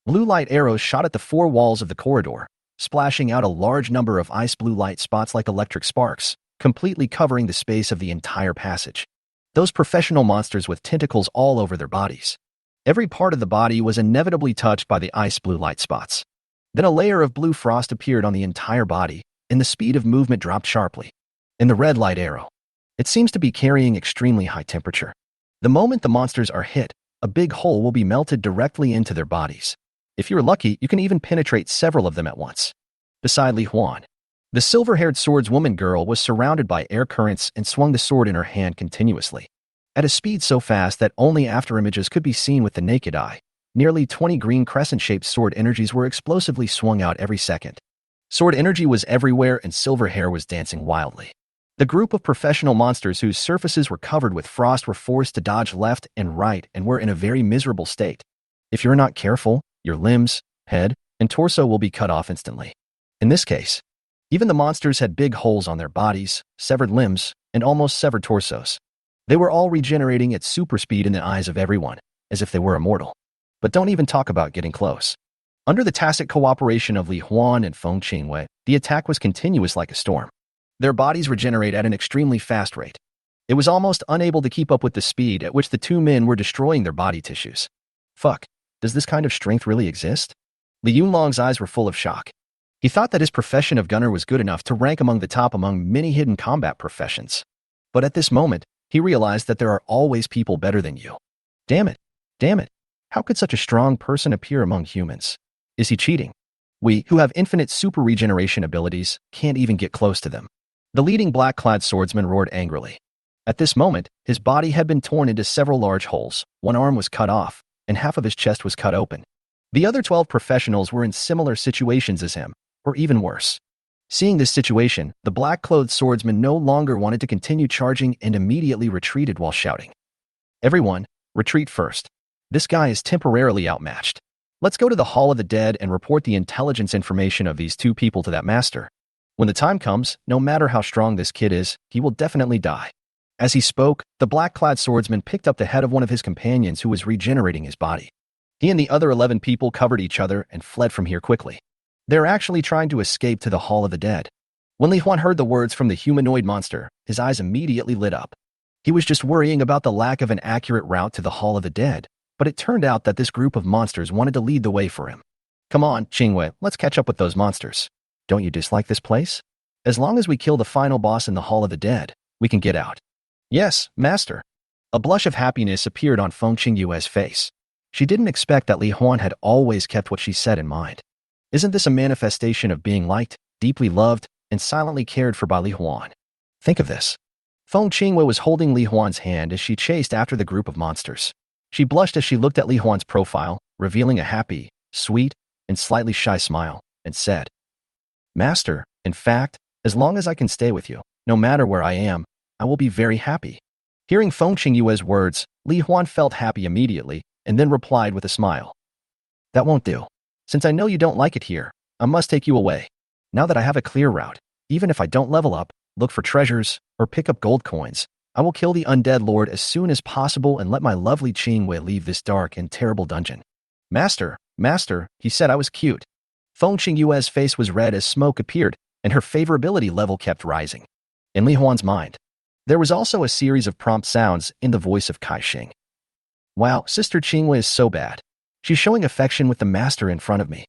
Blue light arrows shot at the 4 walls of the corridor, splashing out a large number of ice blue light spots like electric sparks, completely covering the space of the entire passage. Those professional monsters with tentacles all over their bodies. Every part of the body was inevitably touched by the ice blue light spots. Then a layer of blue frost appeared on the entire body, and the speed of movement dropped sharply. And the red light arrow. It seems to be carrying extremely high temperature. The moment the monsters are hit, a big hole will be melted directly into their bodies. If you're lucky, you can even penetrate several of them at once. Beside Li Huan, the silver-haired swordswoman girl was surrounded by air currents and swung the sword in her hand continuously. At a speed so fast that only afterimages could be seen with the naked eye, nearly 20 green crescent-shaped sword energies were explosively swung out every second. Sword energy was everywhere and silver hair was dancing wildly. The group of professional monsters whose surfaces were covered with frost were forced to dodge left and right and were in a very miserable state. If you're not careful, your limbs, head, and torso will be cut off instantly. In this case, even the monsters had big holes on their bodies, severed limbs, and almost severed torsos. They were all regenerating at super speed in the eyes of everyone, as if they were immortal. But don't even talk about getting close. Under the tacit cooperation of Li Huan and Feng Qingwei, the attack was continuous like a storm. Their bodies regenerate at an extremely fast rate. It was almost unable to keep up with the speed at which the two men were destroying their body tissues. Fuck, does this kind of strength really exist? Li Yunlong's eyes were full of shock. He thought that his profession of gunner was good enough to rank among the top among many hidden combat professions. But at this moment, he realized that there are always people better than you. Damn it. Damn it. How could such a strong person appear among humans? Is he cheating? We, who have infinite super regeneration abilities, can't even get close to them. The leading black-clad swordsman roared angrily. At this moment, his body had been torn into several large holes, one arm was cut off, and half of his chest was cut open. The other 12 professionals were in similar situations as him, or even worse. Seeing this situation, the black-clothed swordsman no longer wanted to continue charging and immediately retreated while shouting. Everyone, retreat first. This guy is temporarily outmatched. Let's go to the Hall of the Dead and report the intelligence information of these two people to that master. When the time comes, no matter how strong this kid is, he will definitely die. As he spoke, the black-clad swordsman picked up the head of one of his companions who was regenerating his body. He and the other 11 people covered each other and fled from here quickly. They're actually trying to escape to the Hall of the Dead. When Li Huan heard the words from the humanoid monster, his eyes immediately lit up. He was just worrying about the lack of an accurate route to the Hall of the Dead, but it turned out that this group of monsters wanted to lead the way for him. Come on, Qingwei, let's catch up with those monsters. Don't you dislike this place? As long as we kill the final boss in the Hall of the Dead, we can get out. Yes, master. A blush of happiness appeared on Feng Qingyue's face. She didn't expect that Li Huan had always kept what she said in mind. Isn't this a manifestation of being liked, deeply loved, and silently cared for by Li Huan? Think of this. Feng Qingyue was holding Li Huan's hand as she chased after the group of monsters. She blushed as she looked at Li Huan's profile, revealing a happy, sweet, and slightly shy smile, and said, Master, in fact, as long as I can stay with you, no matter where I am, I will be very happy. Hearing Feng Qingyue's words, Li Huan felt happy immediately, and then replied with a smile. That won't do. Since I know you don't like it here, I must take you away. Now that I have a clear route, even if I don't level up, look for treasures, or pick up gold coins, I will kill the undead lord as soon as possible and let my lovely Qingwei leave this dark and terrible dungeon. Master, he said I was cute. Feng Qingyue's face was red as smoke appeared, and her favorability level kept rising. In Li Huan's mind, there was also a series of prompt sounds in the voice of Kai Xing. Wow, Sister Qingwei is so bad. She's showing affection with the master in front of me.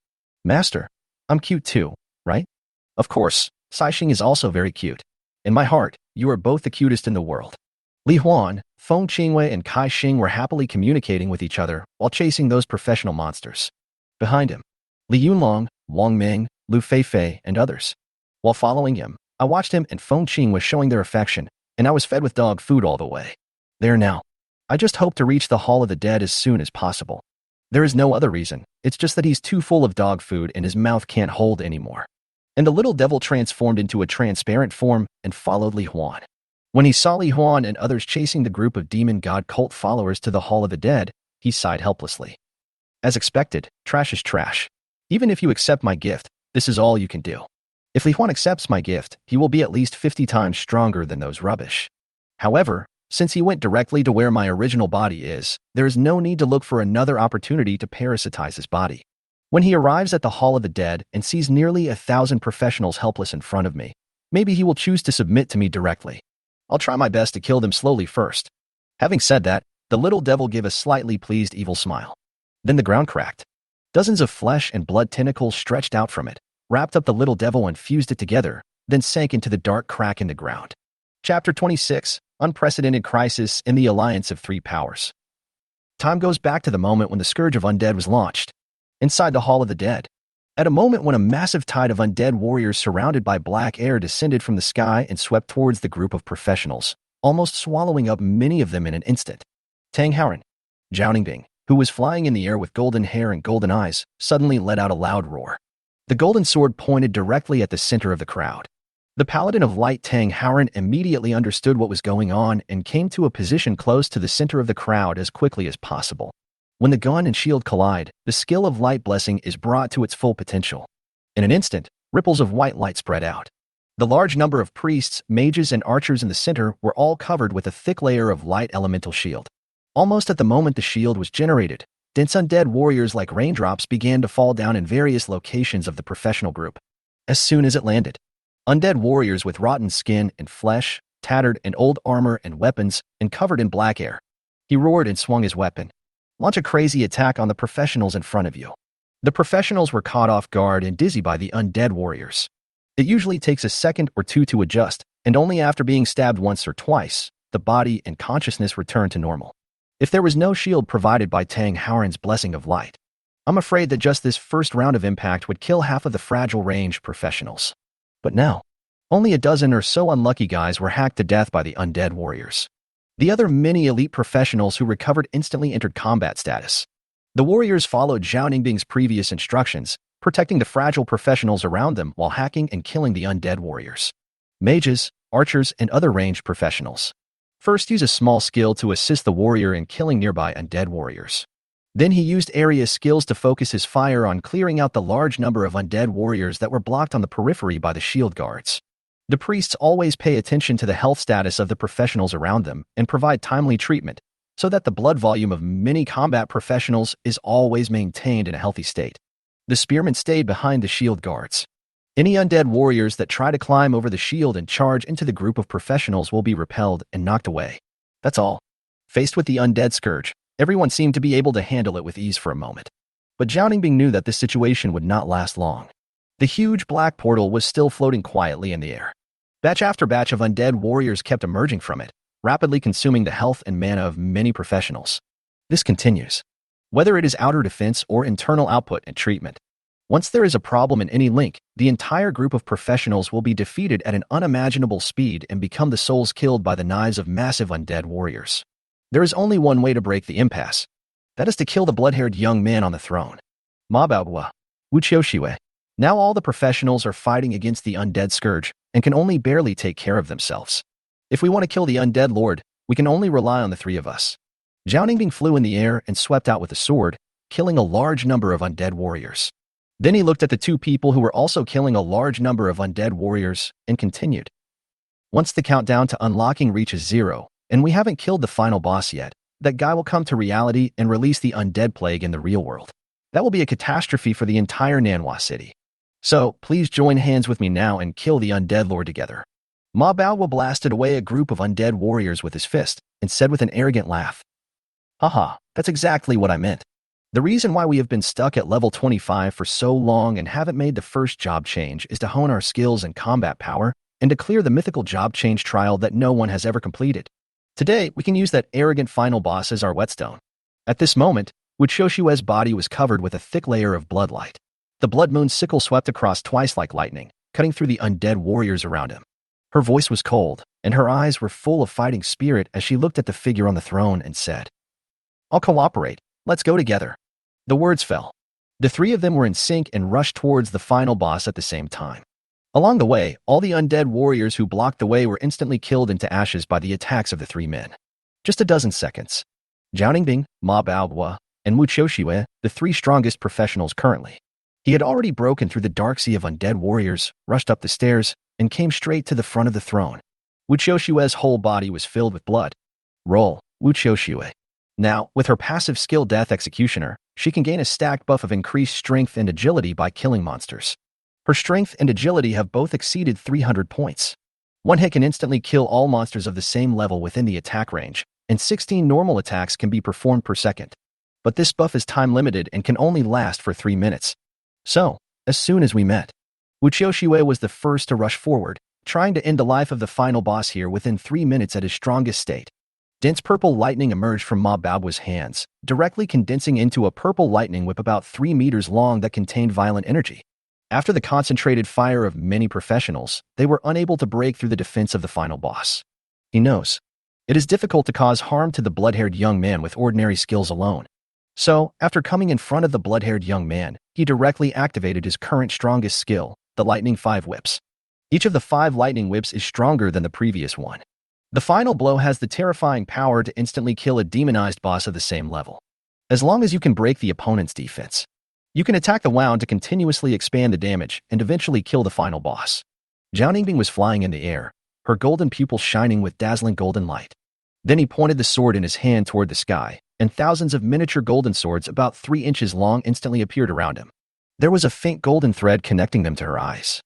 Master, I'm cute too, right? Of course, Sai Xing is also very cute. In my heart, you are both the cutest in the world. Li Huan, Feng Qingyue, and Kai Xing were happily communicating with each other while chasing those professional monsters. Behind him, Li Yunlong, Wang Ming, Lu Feifei, and others. While following him, I watched him and Feng Qingyue showing their affection, and I was fed with dog food all the way. There now. I just hope to reach the Hall of the Dead as soon as possible. There is no other reason, it's just that he's too full of dog food and his mouth can't hold anymore. And the little devil transformed into a transparent form and followed Li Huan. When he saw Li Huan and others chasing the group of demon god cult followers to the Hall of the Dead, he sighed helplessly. As expected, trash is trash. Even if you accept my gift, this is all you can do. If Li Huan accepts my gift, he will be at least 50 times stronger than those rubbish. However, since he went directly to where my original body is, there is no need to look for another opportunity to parasitize his body. When he arrives at the Hall of the Dead and sees nearly 1,000 professionals helpless in front of me, maybe he will choose to submit to me directly. I'll try my best to kill them slowly first. Having said that, The little devil gave a slightly pleased evil smile. Then the ground cracked. Dozens of flesh and blood tentacles stretched out from it, wrapped up the little devil and fused it together, then sank into the dark crack in the ground. Chapter 26. Unprecedented Crisis in the Alliance of Three Powers. Time goes back to the moment when the Scourge of Undead was launched. Inside the Hall of the Dead. At a moment when a massive tide of undead warriors surrounded by black air descended from the sky and swept towards the group of professionals, almost swallowing up many of them in an instant. Tang Howren, Zhao Ningbing, who was flying in the air with golden hair and golden eyes, suddenly let out a loud roar. The golden sword pointed directly at the center of the crowd. The Paladin of Light Tang Howren immediately understood what was going on and came to a position close to the center of the crowd as quickly as possible. When the gun and shield collide, the skill of Light Blessing is brought to its full potential. In an instant, ripples of white light spread out. The large number of priests, mages, and archers in the center were all covered with a thick layer of light elemental shield. Almost at the moment the shield was generated, dense undead warriors like raindrops began to fall down in various locations of the professional group. As soon as it landed, undead warriors with rotten skin and flesh, tattered and old armor and weapons, and covered in black air. He roared and swung his weapon. Launch a crazy attack on the professionals in front of you. The professionals were caught off guard and dizzy by the undead warriors. It usually takes a second or two to adjust, and only after being stabbed once or twice, the body and consciousness return to normal. If there was no shield provided by Tang Howren's Blessing of Light, I'm afraid that just this first round of impact would kill half of the fragile ranged professionals. But now, only a dozen or so unlucky guys were hacked to death by the undead warriors. The other many elite professionals who recovered instantly entered combat status. The warriors followed Zhao Ningbing's previous instructions, protecting the fragile professionals around them while hacking and killing the undead warriors. Mages, archers, and other ranged professionals. First, use a small skill to assist the warrior in killing nearby undead warriors. Then he used area skills to focus his fire on clearing out the large number of undead warriors that were blocked on the periphery by the shield guards. The priests always pay attention to the health status of the professionals around them and provide timely treatment, so that the blood volume of many combat professionals is always maintained in a healthy state. The spearmen stayed behind the shield guards. Any undead warriors that try to climb over the shield and charge into the group of professionals will be repelled and knocked away. That's all. Faced with the undead scourge, everyone seemed to be able to handle it with ease for a moment. But Zhao Ningbing knew that this situation would not last long. The huge black portal was still floating quietly in the air. Batch after batch of undead warriors kept emerging from it, rapidly consuming the health and mana of many professionals. This continues. Whether it is outer defense or internal output and treatment. Once there is a problem in any link, the entire group of professionals will be defeated at an unimaginable speed and become the souls killed by the knives of massive undead warriors. There is only one way to break the impasse. That is to kill the blood-haired young man on the throne. Ma Baoguo, Wu Qiushiwei. Now all the professionals are fighting against the undead scourge and can only barely take care of themselves. If we want to kill the undead lord, we can only rely on the three of us. Zhao Ningbing flew in the air and swept out with a sword, killing a large number of undead warriors. Then he looked at the two people who were also killing a large number of undead warriors and continued. Once the countdown to unlocking reaches 0, and we haven't killed the final boss yet, that guy will come to reality and release the undead plague in the real world. That will be a catastrophe for the entire Manhwa city. So, please join hands with me now and kill the undead lord together. Ma Baoguo blasted away a group of undead warriors with his fist and said with an arrogant laugh, "Haha, that's exactly what I meant. The reason why we have been stuck at level 25 for so long and haven't made the first job change is to hone our skills and combat power and to clear the mythical job change trial that no one has ever completed. Today, we can use that arrogant final boss as our whetstone." At this moment, Wu Qiushiwei's body was covered with a thick layer of bloodlight. The blood moon sickle swept across twice like lightning, cutting through the undead warriors around him. Her voice was cold, and her eyes were full of fighting spirit as she looked at the figure on the throne and said, "I'll cooperate. Let's go together." The words fell. The three of them were in sync and rushed towards the final boss at the same time. Along the way, all the undead warriors who blocked the way were instantly killed into ashes by the attacks of the three men. Just a dozen seconds. Zhao Ningbing, Ma Baoguo, and Wu Qiushiwei, the three strongest professionals currently. He had already broken through the dark sea of undead warriors, rushed up the stairs, and came straight to the front of the throne. Wu Qiushiwei's whole body was filled with blood. Roll, Wu Qiushiwei. Now, with her passive skill Death Executioner, she can gain a stacked buff of increased strength and agility by killing monsters. Her strength and agility have both exceeded 300 points. One hit can instantly kill all monsters of the same level within the attack range, and 16 normal attacks can be performed per second. But this buff is time-limited and can only last for 3 minutes. So, as soon as we met, Wuqiuxiwei was the first to rush forward, trying to end the life of the final boss here within 3 minutes at his strongest state. Dense purple lightning emerged from Ma Bao's hands, directly condensing into a purple lightning whip about 3 meters long that contained violent energy. After the concentrated fire of many professionals, they were unable to break through the defense of the final boss. He knows. It is difficult to cause harm to the blood-haired young man with ordinary skills alone. So, after coming in front of the blood-haired young man, he directly activated his current strongest skill, the Lightning 5 Whips. Each of the 5 lightning whips is stronger than the previous one. The final blow has the terrifying power to instantly kill a demonized boss of the same level. As long as you can break the opponent's defense, you can attack the wound to continuously expand the damage and eventually kill the final boss. Zhao Ningbing was flying in the air, her golden pupils shining with dazzling golden light. Then he pointed the sword in his hand toward the sky, and thousands of miniature golden swords about 3 inches long instantly appeared around him. There was a faint golden thread connecting them to her eyes.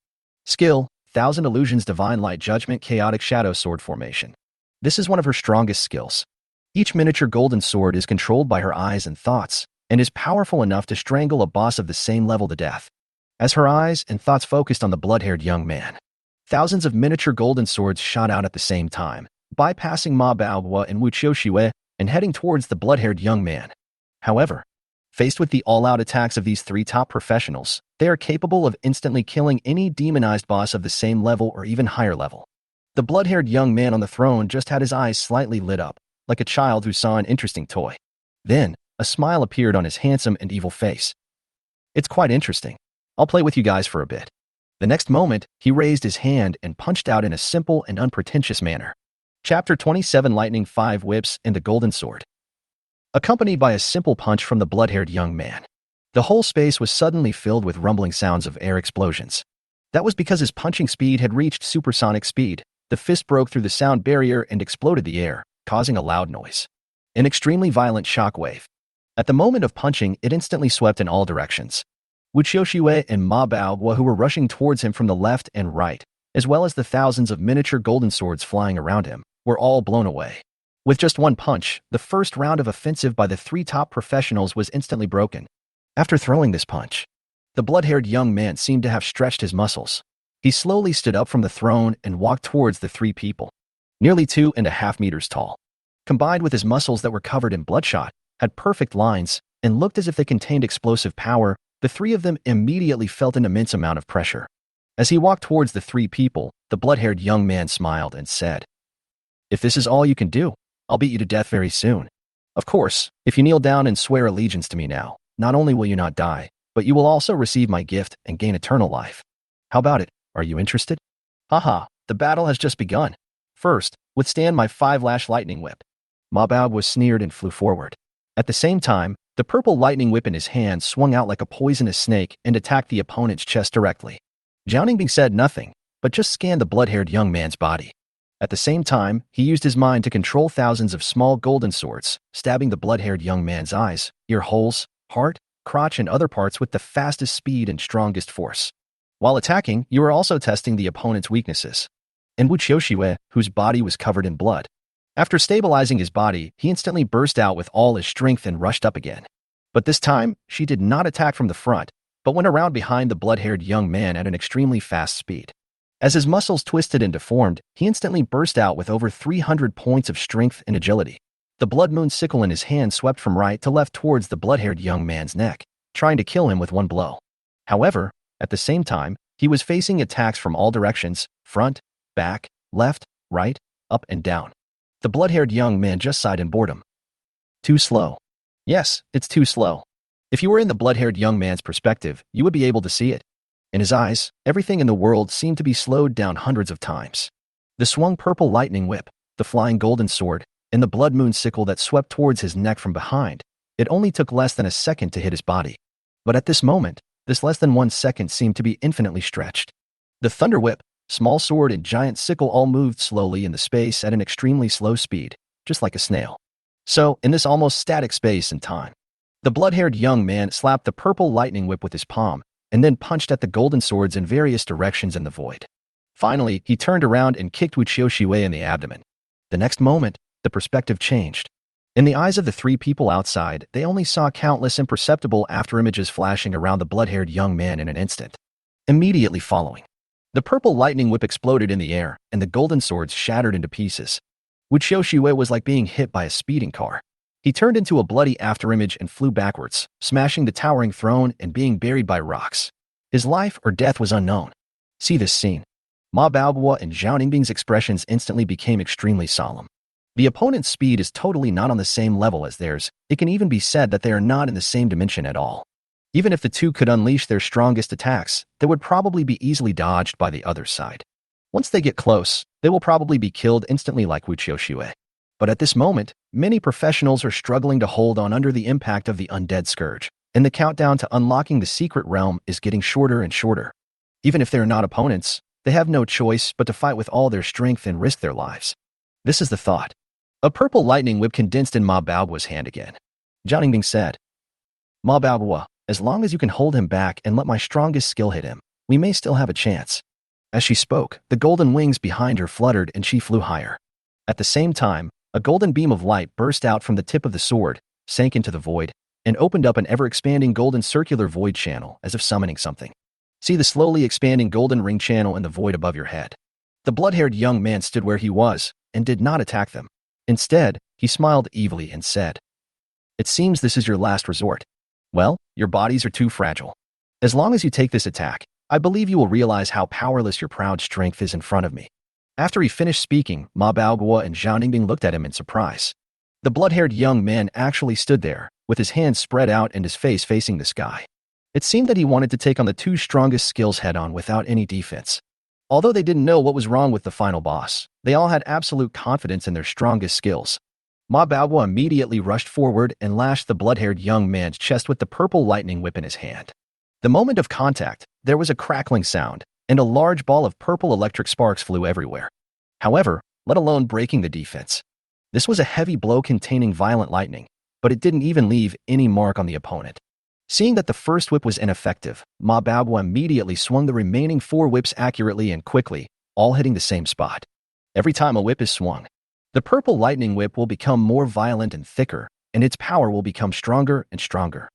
Skill, 1000 Illusions Divine Light Judgment Chaotic Shadow Sword Formation. This is one of her strongest skills. Each miniature golden sword is controlled by her eyes and thoughts, and is powerful enough to strangle a boss of the same level to death. As her eyes and thoughts focused on the blood-haired young man, thousands of miniature golden swords shot out at the same time, bypassing Ma Baohua and Wuqiuxiwei and heading towards the blood-haired young man. However, faced with the all-out attacks of these 3 top professionals, they are capable of instantly killing any demonized boss of the same level or even higher level. The blood-haired young man on the throne just had his eyes slightly lit up, like a child who saw an interesting toy. Then, a smile appeared on his handsome and evil face. It's quite interesting. I'll play with you guys for a bit. The next moment, he raised his hand and punched out in a simple and unpretentious manner. Chapter 27 Lightning 5 Whips and the Golden Sword. Accompanied by a simple punch from the blood-haired young man, the whole space was suddenly filled with rumbling sounds of air explosions. That was because his punching speed had reached supersonic speed. The fist broke through the sound barrier and exploded the air, causing a loud noise. An extremely violent shockwave. At the moment of punching, it instantly swept in all directions. Wuqiuxiwei and Ma Baohua, who were rushing towards him from the left and right, as well as the thousands of miniature golden swords flying around him, were all blown away. With just one punch, the first round of offensive by the 3 top professionals was instantly broken. After throwing this punch, the blood-haired young man seemed to have stretched his muscles. He slowly stood up from the throne and walked towards the 3 people, nearly 2.5 meters tall. Combined with his muscles that were covered in bloodshot, had perfect lines, and looked as if they contained explosive power, the 3 of them immediately felt an immense amount of pressure. As he walked towards the 3 people, the blood-haired young man smiled and said, "If this is all you can do, I'll beat you to death very soon. Of course, if you kneel down and swear allegiance to me now, not only will you not die, but you will also receive my gift and gain eternal life. How about it? Are you interested? Haha, the battle has just begun. First, withstand my 5-lash lightning whip." Ma Bao was sneered and flew forward. At the same time, the purple lightning whip in his hand swung out like a poisonous snake and attacked the opponent's chest directly. Zhao Ningbing said nothing, but just scanned the blood-haired young man's body. At the same time, he used his mind to control thousands of small golden swords, stabbing the blood-haired young man's eyes, ear holes, heart, crotch, and other parts with the fastest speed and strongest force. While attacking, you are also testing the opponent's weaknesses. And Wuqiuxiwei, whose body was covered in blood. After stabilizing his body, he instantly burst out with all his strength and rushed up again. But this time, she did not attack from the front, but went around behind the blood-haired young man at an extremely fast speed. As his muscles twisted and deformed, he instantly burst out with over 300 points of strength and agility. The blood moon sickle in his hand swept from right to left towards the blood-haired young man's neck, trying to kill him with one blow. However, at the same time, he was facing attacks from all directions, front, back, left, right, up and down. The blood-haired young man just sighed in boredom. Too slow. Yes, it's too slow. If you were in the blood-haired young man's perspective, you would be able to see it. In his eyes, everything in the world seemed to be slowed down hundreds of times. The swung purple lightning whip, the flying golden sword, and the blood moon sickle that swept towards his neck from behind. It only took less than a second to hit his body. But at this moment, this less than 1 second seemed to be infinitely stretched. The thunder whip, small sword, and giant sickle all moved slowly in the space at an extremely slow speed, just like a snail. So, in this almost static space and time, the blood-haired young man slapped the purple lightning whip with his palm, and then punched at the golden swords in various directions in the void. Finally, he turned around and kicked Wuqiuxiwei in the abdomen. The next moment, the perspective changed. In the eyes of the three people outside, they only saw countless imperceptible afterimages flashing around the blood-haired young man in an instant. Immediately following, the purple lightning whip exploded in the air, and the golden swords shattered into pieces. Wuqiuxiue was like being hit by a speeding car. He turned into a bloody afterimage and flew backwards, smashing the towering throne and being buried by rocks. His life or death was unknown. See this scene. Ma Baoguo and Zhao Ningbing's expressions instantly became extremely solemn. The opponent's speed is totally not on the same level as theirs. It can even be said that they are not in the same dimension at all. Even if the two could unleash their strongest attacks, they would probably be easily dodged by the other side. Once they get close, they will probably be killed instantly like Wuqiuxiue. But at this moment, many professionals are struggling to hold on under the impact of the undead scourge, and the countdown to unlocking the secret realm is getting shorter and shorter. Even if they are not opponents, they have no choice but to fight with all their strength and risk their lives. This is the thought. A purple lightning whip condensed in Ma Baoguo's hand again. Zhao Ningbing said, Ma Baoguo, as long as you can hold him back and let my strongest skill hit him, we may still have a chance. As she spoke, the golden wings behind her fluttered and she flew higher. At the same time, a golden beam of light burst out from the tip of the sword, sank into the void, and opened up an ever-expanding golden circular void channel as if summoning something. See the slowly expanding golden ring channel in the void above your head. The blood-haired young man stood where he was and did not attack them. Instead, he smiled evilly and said, "It seems this is your last resort. Well, your bodies are too fragile. As long as you take this attack, I believe you will realize how powerless your proud strength is in front of me." After he finished speaking, Ma Baoguo and Zhao Ningbing looked at him in surprise. The blood-haired young man actually stood there, with his hands spread out and his face facing the sky. It seemed that he wanted to take on the two strongest skills head-on without any defense. Although they didn't know what was wrong with the final boss, they all had absolute confidence in their strongest skills. Ma Baoguo immediately rushed forward and lashed the blood-haired young man's chest with the purple lightning whip in his hand. The moment of contact, there was a crackling sound, and a large ball of purple electric sparks flew everywhere. However, let alone breaking the defense. This was a heavy blow containing violent lightning, but it didn't even leave any mark on the opponent. Seeing that the first whip was ineffective, Ma Baoguo immediately swung the remaining 4 whips accurately and quickly, all hitting the same spot. Every time a whip is swung, the purple lightning whip will become more violent and thicker, and its power will become stronger and stronger.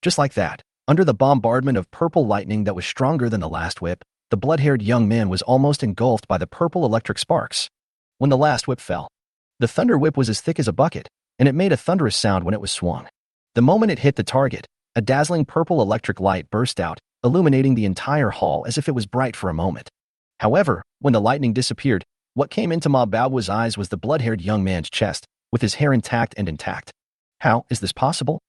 Just like that, under the bombardment of purple lightning that was stronger than the last whip, the blood-haired young man was almost engulfed by the purple electric sparks. When the last whip fell, the thunder whip was as thick as a bucket, and it made a thunderous sound when it was swung. The moment it hit the target, a dazzling purple electric light burst out, illuminating the entire hall as if it was bright for a moment. However, when the lightning disappeared, what came into Ma Baoguo's eyes was the blood-haired young man's chest, with his hair intact and intact. How is this possible?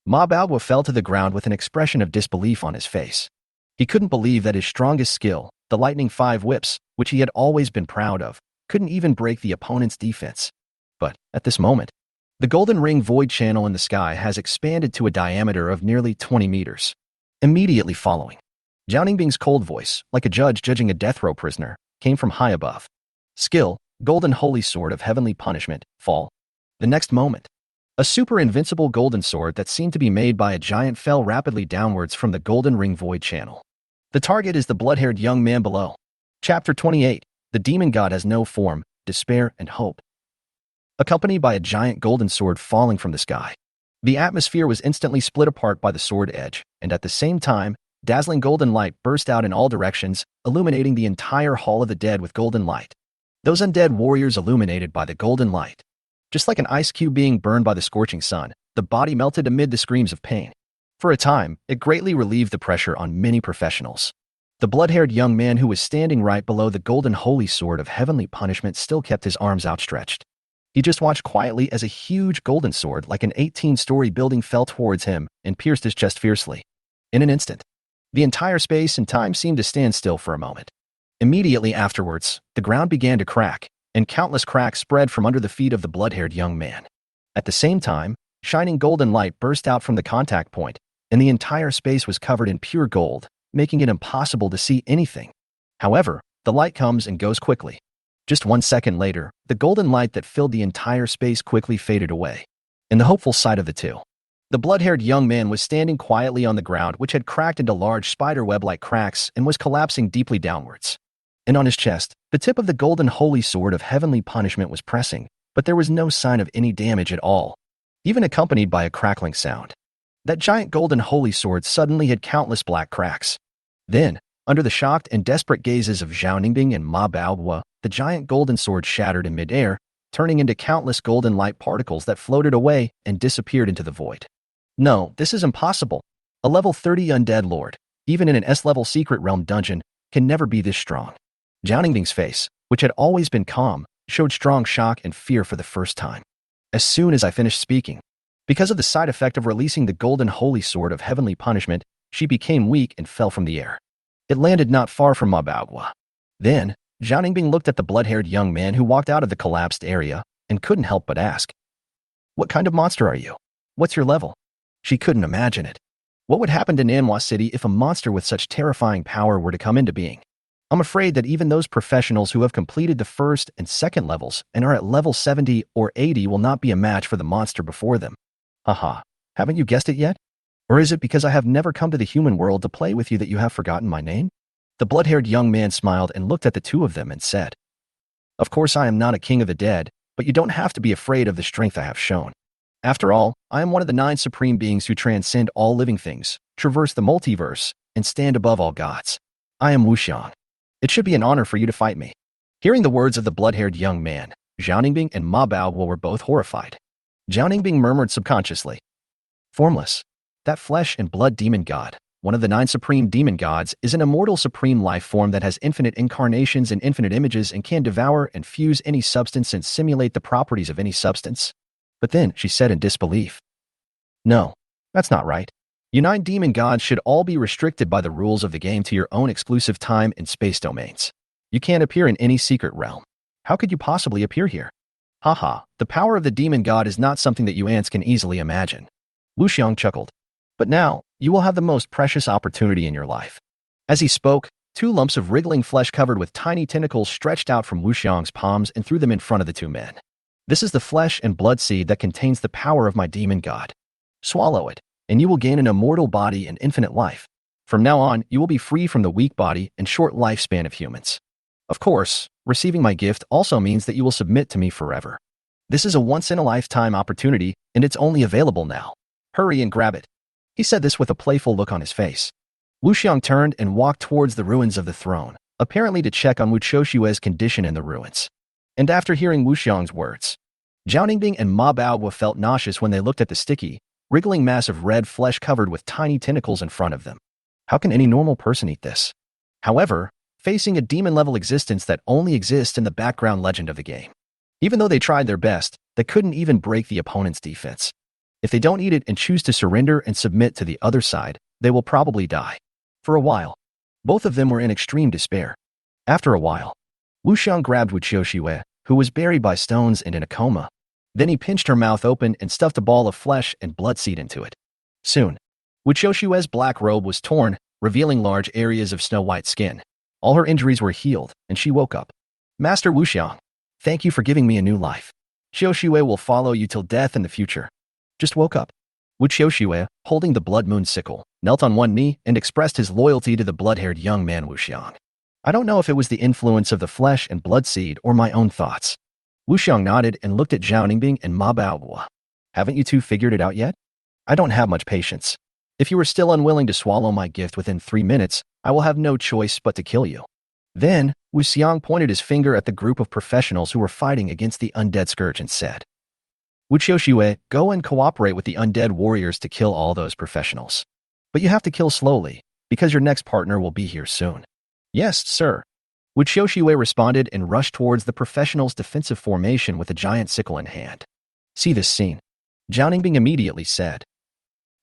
Ma Baoguo fell to the ground with an expression of disbelief on his face. He couldn't believe that his strongest skill, the lightning 5 whips, which he had always been proud of, couldn't even break the opponent's defense. But, at this moment, the golden ring void channel in the sky has expanded to a diameter of nearly 20 meters. Immediately following, Zhao Ningbing's cold voice, like a judge judging a death row prisoner, came from high above. Skill, golden holy sword of heavenly punishment, fall. The next moment, a super invincible golden sword that seemed to be made by a giant fell rapidly downwards from the golden ring void channel. The target is the blood-haired young man below. Chapter 28, The Demon God Has No Form, Despair and Hope. Accompanied by a giant golden sword falling from the sky. The atmosphere was instantly split apart by the sword edge, and at the same time, dazzling golden light burst out in all directions, illuminating the entire Hall of the Dead with golden light. Those undead warriors illuminated by the golden light. Just like an ice cube being burned by the scorching sun, the body melted amid the screams of pain. For a time, it greatly relieved the pressure on many professionals. The blood-haired young man who was standing right below the golden holy sword of heavenly punishment still kept his arms outstretched. He just watched quietly as a huge golden sword like an 18-story building fell towards him and pierced his chest fiercely. In an instant, the entire space and time seemed to stand still for a moment. Immediately afterwards, the ground began to crack, and countless cracks spread from under the feet of the blood-haired young man. At the same time, shining golden light burst out from the contact point, and the entire space was covered in pure gold, making it impossible to see anything. However, the light comes and goes quickly. Just 1 second later, the golden light that filled the entire space quickly faded away. In the hopeful side of the two, the blood-haired young man was standing quietly on the ground, which had cracked into large spiderweb-like cracks and was collapsing deeply downwards. And on his chest, the tip of the golden holy sword of heavenly punishment was pressing, but there was no sign of any damage at all, even accompanied by a crackling sound. That giant golden holy sword suddenly had countless black cracks. Then, under the shocked and desperate gazes of Zhao Ningbing and Ma Baohua, the giant golden sword shattered in midair, turning into countless golden light particles that floated away and disappeared into the void. No, this is impossible. A level 30 undead lord, even in an S-level secret realm dungeon, can never be this strong. Zhao Ningbing's face, which had always been calm, showed strong shock and fear for the first time. As soon as I finished speaking, because of the side effect of releasing the golden holy sword of heavenly punishment, she became weak and fell from the air. It landed not far from Ma Baohua. Then, Zhao Ningbing looked at the blood-haired young man who walked out of the collapsed area and couldn't help but ask, "What kind of monster are you? What's your level?" She couldn't imagine it. What would happen to Manhwa City if a monster with such terrifying power were to come into being? I'm afraid that even those professionals who have completed the first and second levels and are at level 70 or 80 will not be a match for the monster before them. Haha, haven't you guessed it yet? Or is it because I have never come to the human world to play with you that you have forgotten my name? The blood-haired young man smiled and looked at the two of them and said, "Of course I am not a king of the dead, but you don't have to be afraid of the strength I have shown. After all, I am one of the 9 supreme beings who transcend all living things, traverse the multiverse, and stand above all gods. I am Wuxiang. It should be an honor for you to fight me." Hearing the words of the blood-haired young man, Zhao Ningbing and Ma Baohua were both horrified. Zhao Ningbing murmured subconsciously, "Formless. That flesh and blood demon god, one of the 9 supreme demon gods, is an immortal supreme life form that has infinite incarnations and infinite images and can devour and fuse any substance and simulate the properties of any substance." But then she said in disbelief, "No, that's not right. You 9 demon gods should all be restricted by the rules of the game to your own exclusive time and space domains. You can't appear in any secret realm. How could you possibly appear here? Haha, the power of the demon god is not something that you ants can easily imagine." Wuxiang chuckled. "But now, you will have the most precious opportunity in your life." As he spoke, 2 lumps of wriggling flesh covered with tiny tentacles stretched out from Wuxiang's palms and threw them in front of the 2 men. "This is the flesh and blood seed that contains the power of my demon god. Swallow it, and you will gain an immortal body and infinite life. From now on, you will be free from the weak body and short lifespan of humans. Of course, receiving my gift also means that you will submit to me forever. This is a once-in-a-lifetime opportunity, and it's only available now. Hurry and grab it." He said this with a playful look on his face. Wuxiang turned and walked towards the ruins of the throne, apparently to check on Wu Qiushui's condition in the ruins. And after hearing Wuxiang's words, Zhao Ningbing and Ma Baohua felt nauseous when they looked at the sticky, wriggling mass of red flesh covered with tiny tentacles in front of them. How can any normal person eat this? However, facing a demon-level existence that only exists in the background legend of the game. Even though they tried their best, they couldn't even break the opponent's defense. If they don't eat it and choose to surrender and submit to the other side, they will probably die. For a while, both of them were in extreme despair. After a while, Wuxiang grabbed Wu Qiushui, who was buried by stones and in a coma. Then he pinched her mouth open and stuffed a ball of flesh and blood seed into it. Soon, Wu Qiushui's black robe was torn, revealing large areas of snow-white skin. All her injuries were healed, and she woke up. "Master Wuxiang, thank you for giving me a new life. Qiushui will follow you till death in the future." Just woke up. Wu Qiushui, holding the blood moon sickle, knelt on one knee and expressed his loyalty to the blood-haired young man Wuxiang. I don't know if it was the influence of the flesh and blood seed or my own thoughts. Wuxiang nodded and looked at Zhao Ningbing and Ma Baohua. "Haven't you 2 figured it out yet? I don't have much patience. If you are still unwilling to swallow my gift within 3 minutes, I will have no choice but to kill you." Then, Wuxiang pointed his finger at the group of professionals who were fighting against the undead scourge and said, "Wu Qiushui, go and cooperate with the undead warriors to kill all those professionals. But you have to kill slowly, because your next partner will be here soon." "Yes, sir." Wu Qiushui responded and rushed towards the professionals' defensive formation with a giant sickle in hand. "See this scene?" Zhao Ningbing immediately said.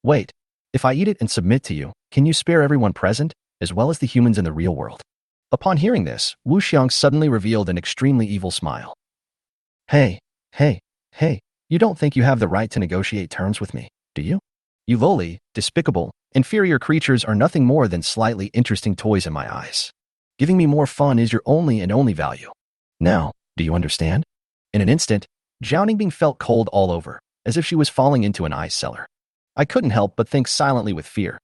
"Wait, if I eat it and submit to you, can you spare everyone present, as well as the humans in the real world?" Upon hearing this, Wuxiang suddenly revealed an extremely evil smile. Hey, hey, you don't think you have the right to negotiate terms with me, do you? You lowly, despicable, inferior creatures are nothing more than slightly interesting toys in my eyes. Giving me more fun is your only and only value. Now, do you understand?" In an instant, Zhao Ningbing felt cold all over, as if she was falling into an ice cellar. I couldn't help but think silently with fear.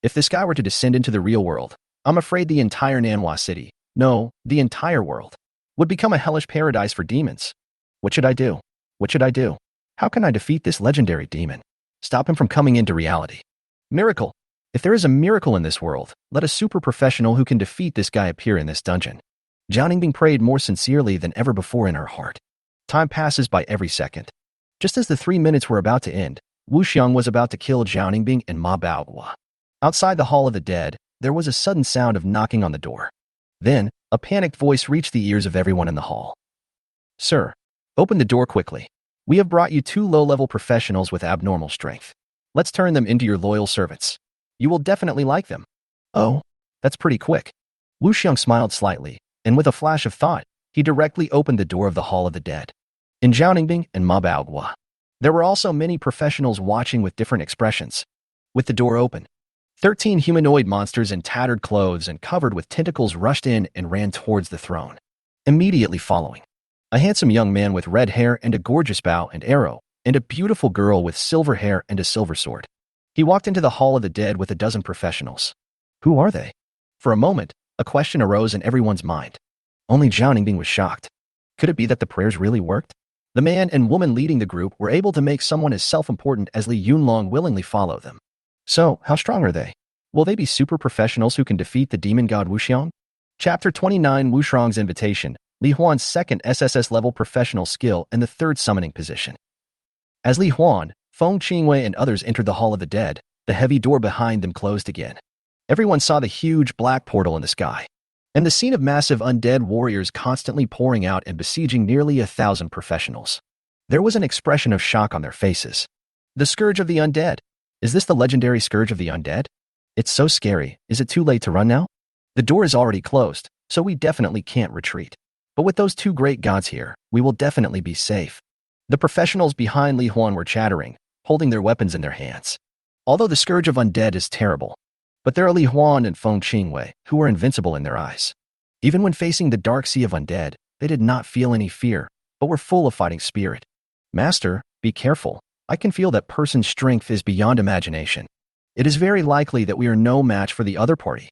If this guy were to descend into the real world, I'm afraid the entire Manhwa City, no, the entire world, would become a hellish paradise for demons. What should I do? What should I do? How can I defeat this legendary demon? Stop him from coming into reality. Miracle! If there is a miracle in this world, let a super professional who can defeat this guy appear in this dungeon. Jiao Ningbing prayed more sincerely than ever before in her heart. Time passes by every second. Just as the 3 minutes were about to end, Wu Xiang was about to kill Jiao Ningbing and Ma Baohua. Outside the Hall of the Dead, there was a sudden sound of knocking on the door. Then, a panicked voice reached the ears of everyone in the hall. Sir, open the door quickly. We have brought you 2 low-level professionals with abnormal strength. Let's turn them into your loyal servants. You will definitely like them. Oh, that's pretty quick. Wu Xiang smiled slightly, and with a flash of thought, he directly opened the door of the Hall of the Dead. In Jiao Ningbing and Ma Baohua, there were also many professionals watching with different expressions. With the door open, 13 humanoid monsters in tattered clothes and covered with tentacles rushed in and ran towards the throne. Immediately following, a handsome young man with red hair and a gorgeous bow and arrow, and a beautiful girl with silver hair and a silver sword. He walked into the Hall of the Dead with a dozen professionals. Who are they? For a moment, a question arose in everyone's mind. Only Jiao Ningbing was shocked. Could it be that the prayers really worked? The man and woman leading the group were able to make someone as self-important as Li Yunlong willingly follow them. So, how strong are they? Will they be super professionals who can defeat the demon god Wu Xiang? Chapter 29 Wu Xiang's Invitation, Li Huan's second SSS-level professional skill and the third summoning position. As Li Huan, Feng Qingwei and others entered the Hall of the Dead, the heavy door behind them closed again. Everyone saw the huge black portal in the sky, and the scene of massive undead warriors constantly pouring out and besieging nearly 1,000 professionals. There was an expression of shock on their faces. The Scourge of the Undead. Is this the legendary Scourge of the Undead? It's so scary. Is it too late to run now? The door is already closed, so we definitely can't retreat. But with those 2 great gods here, we will definitely be safe. The professionals behind Li Huan were chattering, holding their weapons in their hands. Although the Scourge of Undead is terrible, but there are Li Huan and Feng Qingwei, who were invincible in their eyes. Even when facing the dark sea of undead, they did not feel any fear, but were full of fighting spirit. Master, be careful. I can feel that person's strength is beyond imagination. It is very likely that we are no match for the other party,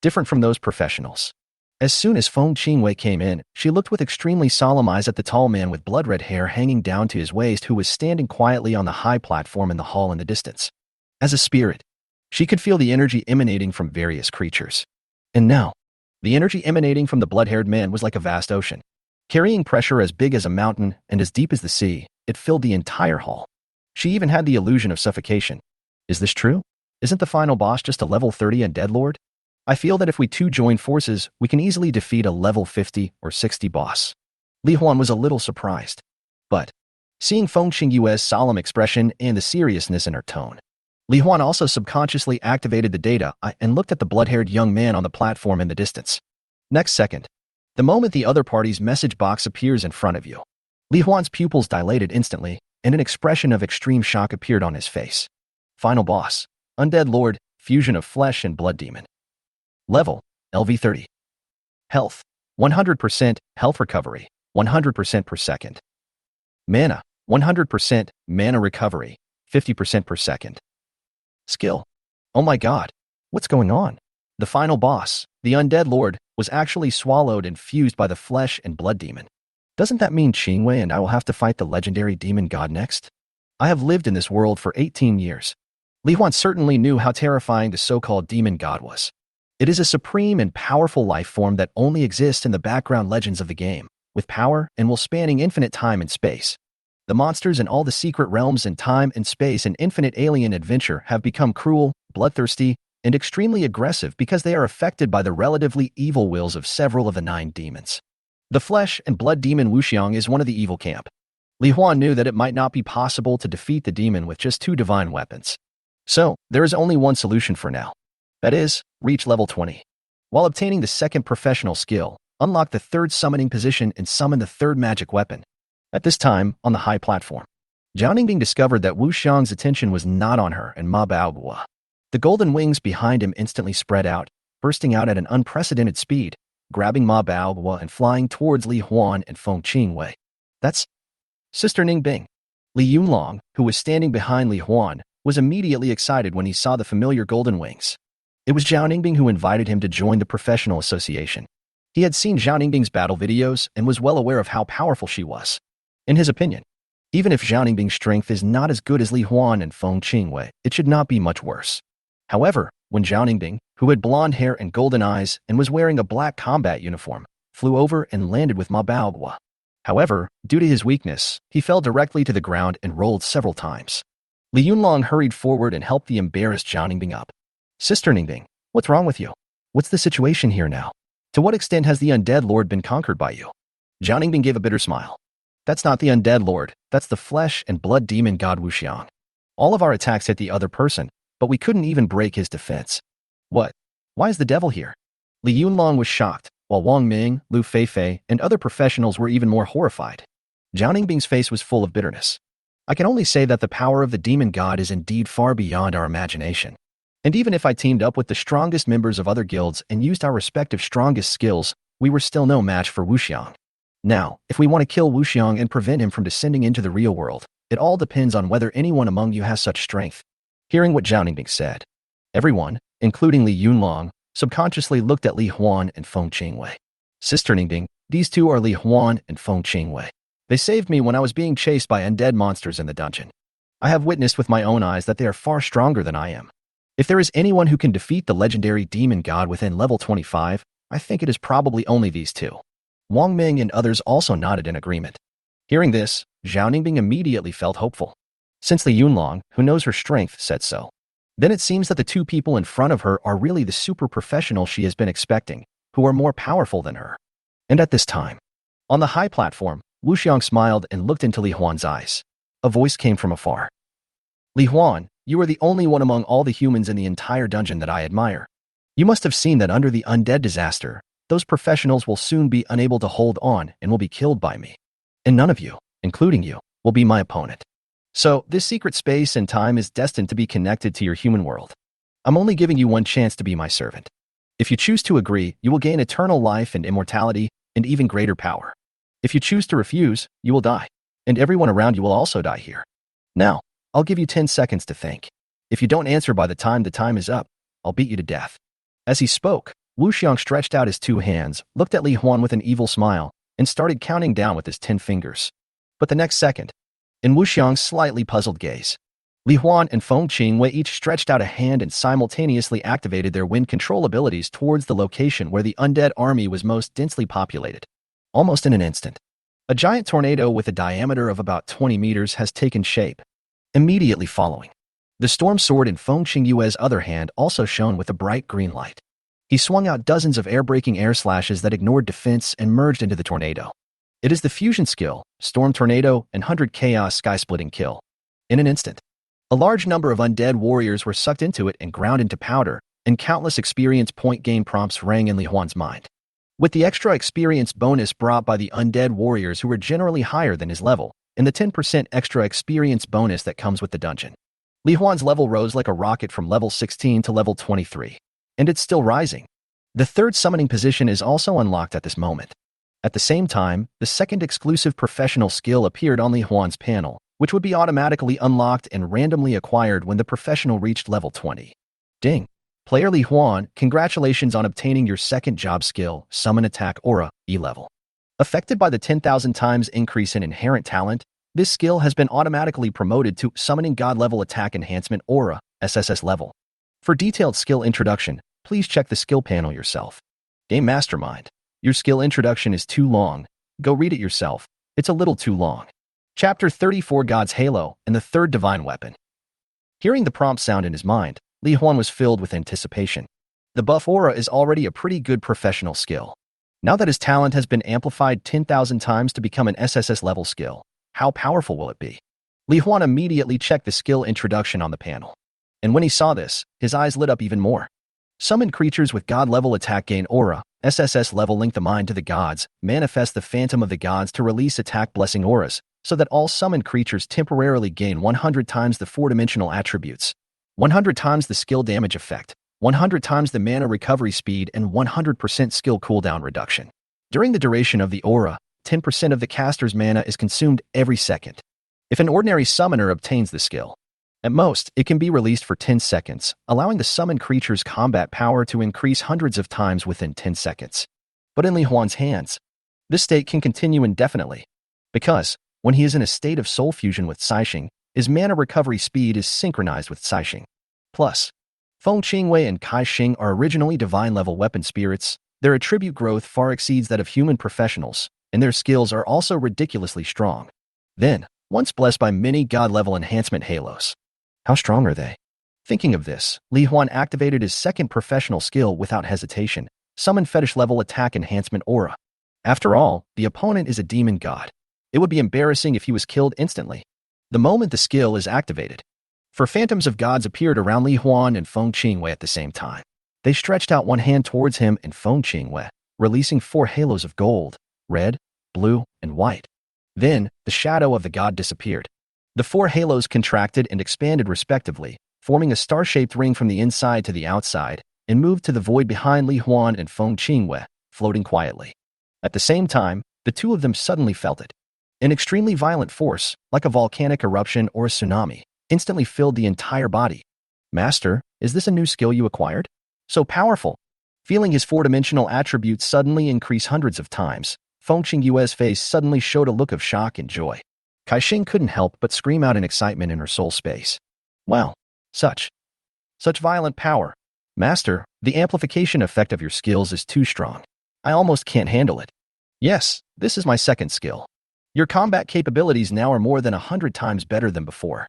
different from those professionals. As soon as Feng Qingwei came in, she looked with extremely solemn eyes at the tall man with blood-red hair hanging down to his waist who was standing quietly on the high platform in the hall in the distance. As a spirit, she could feel the energy emanating from various creatures. And now, the energy emanating from the blood-haired man was like a vast ocean. Carrying pressure as big as a mountain and as deep as the sea, it filled the entire hall. She even had the illusion of suffocation. Is this true? Isn't the final boss just a level 30 undead lord? I feel that if we 2 join forces, we can easily defeat a level 50 or 60 boss. Li Huan was a little surprised. But, seeing Feng Qingyue's solemn expression and the seriousness in her tone, Li Huan also subconsciously activated the data and looked at the blood-haired young man on the platform in the distance. Next second, the moment the other party's message box appears in front of you, Li Huan's pupils dilated instantly, and an expression of extreme shock appeared on his face. Final boss, Undead Lord, fusion of flesh and blood demon. Level, LV30. Health, 100% health recovery, 100% per second. Mana, 100% mana recovery, 50% per second. Skill. Oh my god, what's going on? The final boss, the Undead Lord, was actually swallowed and fused by the flesh and blood demon. Doesn't that mean Qingwei and I will have to fight the legendary demon god next? I have lived in this world for 18 years. Li Huan certainly knew how terrifying the so-called demon god was. It is a supreme and powerful life form that only exists in the background legends of the game, with power and will spanning infinite time and space. The monsters in all the secret realms in time and space and infinite alien adventure have become cruel, bloodthirsty, and extremely aggressive because they are affected by the relatively evil wills of several of the 9 demons. The flesh and blood demon Wu Xiang is one of the evil camp. Li Huan knew that it might not be possible to defeat the demon with just 2 divine weapons. So, there is only one solution for now. That is, reach level 20. While obtaining the second professional skill, unlock the 3rd summoning position and summon the 3rd magic weapon. At this time, on the high platform, Jiao Ningbing discovered that Wu Xiang's attention was not on her and Ma Baohua. The golden wings behind him instantly spread out, bursting out at an unprecedented speed, grabbing Ma Baohua and flying towards Li Huan and Feng Qingwei. That's Sister Ningbing. Li Yunlong, who was standing behind Li Huan, was immediately excited when he saw the familiar golden wings. It was Jiao Ningbing who invited him to join the professional association. He had seen Jiao Ningbing's battle videos and was well aware of how powerful she was. In his opinion, even if Zhao Ningbing's strength is not as good as Li Huan and Feng Qingwei, it should not be much worse. However, when Zhao Ningbing, who had blonde hair and golden eyes and was wearing a black combat uniform, flew over and landed with Ma Baohua. However, due to his weakness, he fell directly to the ground and rolled several times. Li Yunlong hurried forward and helped the embarrassed Zhao Ningbing up. Sister Ningbing, what's wrong with you? What's the situation here now? To what extent has the undead lord been conquered by you? Zhao Ningbing gave a bitter smile. That's not the undead lord, that's the flesh and blood demon god Wuxiang. All of our attacks hit the other person, but we couldn't even break his defense. What? Why is the devil here? Li Yunlong was shocked, while Wang Ming, Lu Feifei, and other professionals were even more horrified. Zhao Ningbing's face was full of bitterness. I can only say that the power of the demon god is indeed far beyond our imagination. And even if I teamed up with the strongest members of other guilds and used our respective strongest skills, we were still no match for Wuxiang. Now, if we want to kill Wuxiang and prevent him from descending into the real world, it all depends on whether anyone among you has such strength. Hearing what Zhao Ningbing said, everyone, including Li Yunlong, subconsciously looked at Li Huan and Feng Qingwei. Sister Ningbing, these two are Li Huan and Feng Qingwei. They saved me when I was being chased by undead monsters in the dungeon. I have witnessed with my own eyes that they are far stronger than I am. If there is anyone who can defeat the legendary demon god within level 25, I think it is probably only these two. Wang Ming and others also nodded in agreement. Hearing this, Zhao Ningbing immediately felt hopeful. Since Li Yunlong, who knows her strength, said so, then it seems that the two people in front of her are really the super professionals she has been expecting, who are more powerful than her. And at this time, on the high platform, Wuxiang smiled and looked into Li Huan's eyes. A voice came from afar. Li Huan, you are the only one among all the humans in the entire dungeon that I admire. You must have seen that under the undead disaster, those professionals will soon be unable to hold on and will be killed by me. And none of you, including you, will be my opponent. So, this secret space and time is destined to be connected to your human world. I'm only giving you one chance to be my servant. If you choose to agree, you will gain eternal life and immortality and even greater power. If you choose to refuse, you will die, and everyone around you will also die here. Now, I'll give you 10 seconds to think. If you don't answer by the time is up, I'll beat you to death. As he spoke, Wuxiang stretched out his two hands, looked at Li Huan with an evil smile, and started counting down with his 10 fingers. But the next second, in Wuxiang's slightly puzzled gaze, Li Huan and Feng Qingwei each stretched out a hand and simultaneously activated their wind control abilities towards the location where the undead army was most densely populated. Almost in an instant, a giant tornado with a diameter of about 20 meters has taken shape. Immediately following, the storm sword in Feng Qingyue's other hand also shone with a bright green light. He swung out dozens of air-breaking air slashes that ignored defense and merged into the tornado. It is the fusion skill, Storm Tornado, and 100 Chaos Sky-Splitting Kill. In an instant, a large number of undead warriors were sucked into it and ground into powder, and countless experience point gain prompts rang in Li Huan's mind. With the extra experience bonus brought by the undead warriors who were generally higher than his level, and the 10% extra experience bonus that comes with the dungeon, Li Huan's level rose like a rocket from level 16 to level 23. And it's still rising. The third summoning position is also unlocked at this moment. At the same time, the second exclusive professional skill appeared on Li Huan's panel, which would be automatically unlocked and randomly acquired when the professional reached level 20. Ding! Player Li Huan, congratulations on obtaining your second job skill, Summon Attack Aura, E-level. Affected by the 10,000 times increase in inherent talent, this skill has been automatically promoted to Summoning God Level Attack Enhancement Aura, SSS level. For detailed skill introduction, please check the skill panel yourself. Game Mastermind, your skill introduction is too long. Go read it yourself. It's a little too long. Chapter 34 God's Halo and the Third Divine Weapon. Hearing the prompt sound in his mind, Li Huan was filled with anticipation. The buff aura is already a pretty good professional skill. Now that his talent has been amplified 10,000 times to become an SSS level skill, how powerful will it be? Li Huan immediately checked the skill introduction on the panel. And when he saw this, his eyes lit up even more. Summon creatures with God-level attack gain aura, SSS level link the mind to the gods, manifest the phantom of the gods to release attack blessing auras, so that all summoned creatures temporarily gain 100 times the four-dimensional attributes, 100 times the skill damage effect, 100 times the mana recovery speed, and 100% skill cooldown reduction. During the duration of the aura, 10% of the caster's mana is consumed every second. If an ordinary summoner obtains the skill, at most, it can be released for 10 seconds, allowing the summoned creature's combat power to increase hundreds of times within 10 seconds. But in Li Huan's hands, this state can continue indefinitely, because, When he is in a state of soul fusion with Caixing, his mana recovery speed is synchronized with Caixing. Plus, Feng Qingwei and Caixing are originally divine-level weapon spirits. Their attribute growth far exceeds that of human professionals, and their skills are also ridiculously strong. Then, once blessed by many god-level enhancement halos. How strong are they? Thinking of this, Li Huan activated his second professional skill without hesitation, Summon Fetish-level attack enhancement aura. After all, the opponent is a demon god. It would be embarrassing if he was killed instantly. The moment the skill is activated, for phantoms of gods appeared around Li Huan and Feng Qingwei at the same time. They stretched out one hand towards him and Feng Qingwei, releasing 4 halos of gold, red, blue, and white. Then, the shadow of the god disappeared. The 4 halos contracted and expanded respectively, forming a star-shaped ring from the inside to the outside, and moved to the void behind Li Huan and Feng Qingwei, floating quietly. At the same time, the two of them suddenly felt it. An extremely violent force, like a volcanic eruption or a tsunami, instantly filled the entire body. Master, is this a new skill you acquired? So powerful. Feeling his 4-dimensional attributes suddenly increase hundreds of times, Feng Qingyue's face suddenly showed a look of shock and joy. Caixing couldn't help but scream out in excitement in her soul space. Wow, such violent power. Master, the amplification effect of your skills is too strong. I almost can't handle it. Yes, this is my second skill. Your combat capabilities now are more than 100 times better than before.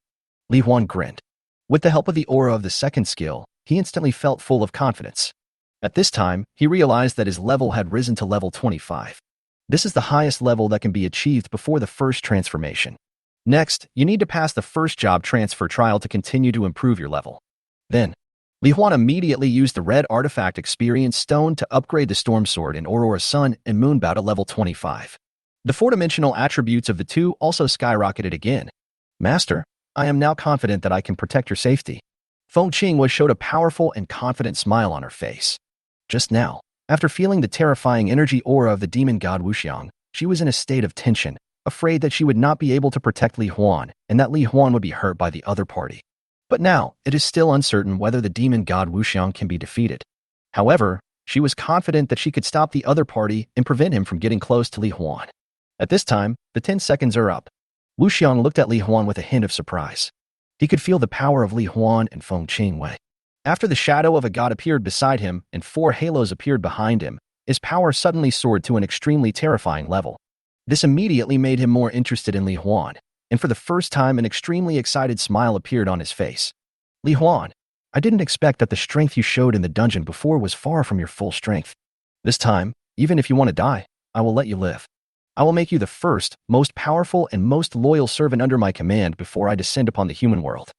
Li Huan grinned. With the help of the aura of the second skill, he instantly felt full of confidence. At this time, he realized that his level had risen to level 25. This is the highest level that can be achieved before the first transformation. Next, you need to pass the first job transfer trial to continue to improve your level. Then, Li Huan immediately used the red artifact experience stone to upgrade the Storm Sword and Aurora Sun and Moonbow to level 25. The 4-dimensional attributes of the two also skyrocketed again. Master, I am now confident that I can protect your safety. Feng Qingwei showed a powerful and confident smile on her face. Just now, after feeling the terrifying energy aura of the demon god Wuxiang, she was in a state of tension, afraid that she would not be able to protect Li Huan and that Li Huan would be hurt by the other party. But now, it is still uncertain whether the demon god Wuxiang can be defeated. However, she was confident that she could stop the other party and prevent him from getting close to Li Huan. At this time, the 10 seconds are up. Wuxiang looked at Li Huan with a hint of surprise. He could feel the power of Li Huan and Feng Qingwei. After the shadow of a god appeared beside him and 4 halos appeared behind him, his power suddenly soared to an extremely terrifying level. This immediately made him more interested in Li Huan, and for the first time an extremely excited smile appeared on his face. Li Huan, I didn't expect that the strength you showed in the dungeon before was far from your full strength. This time, even if you want to die, I will let you live. I will make you the first, most powerful, and most loyal servant under my command before I descend upon the human world.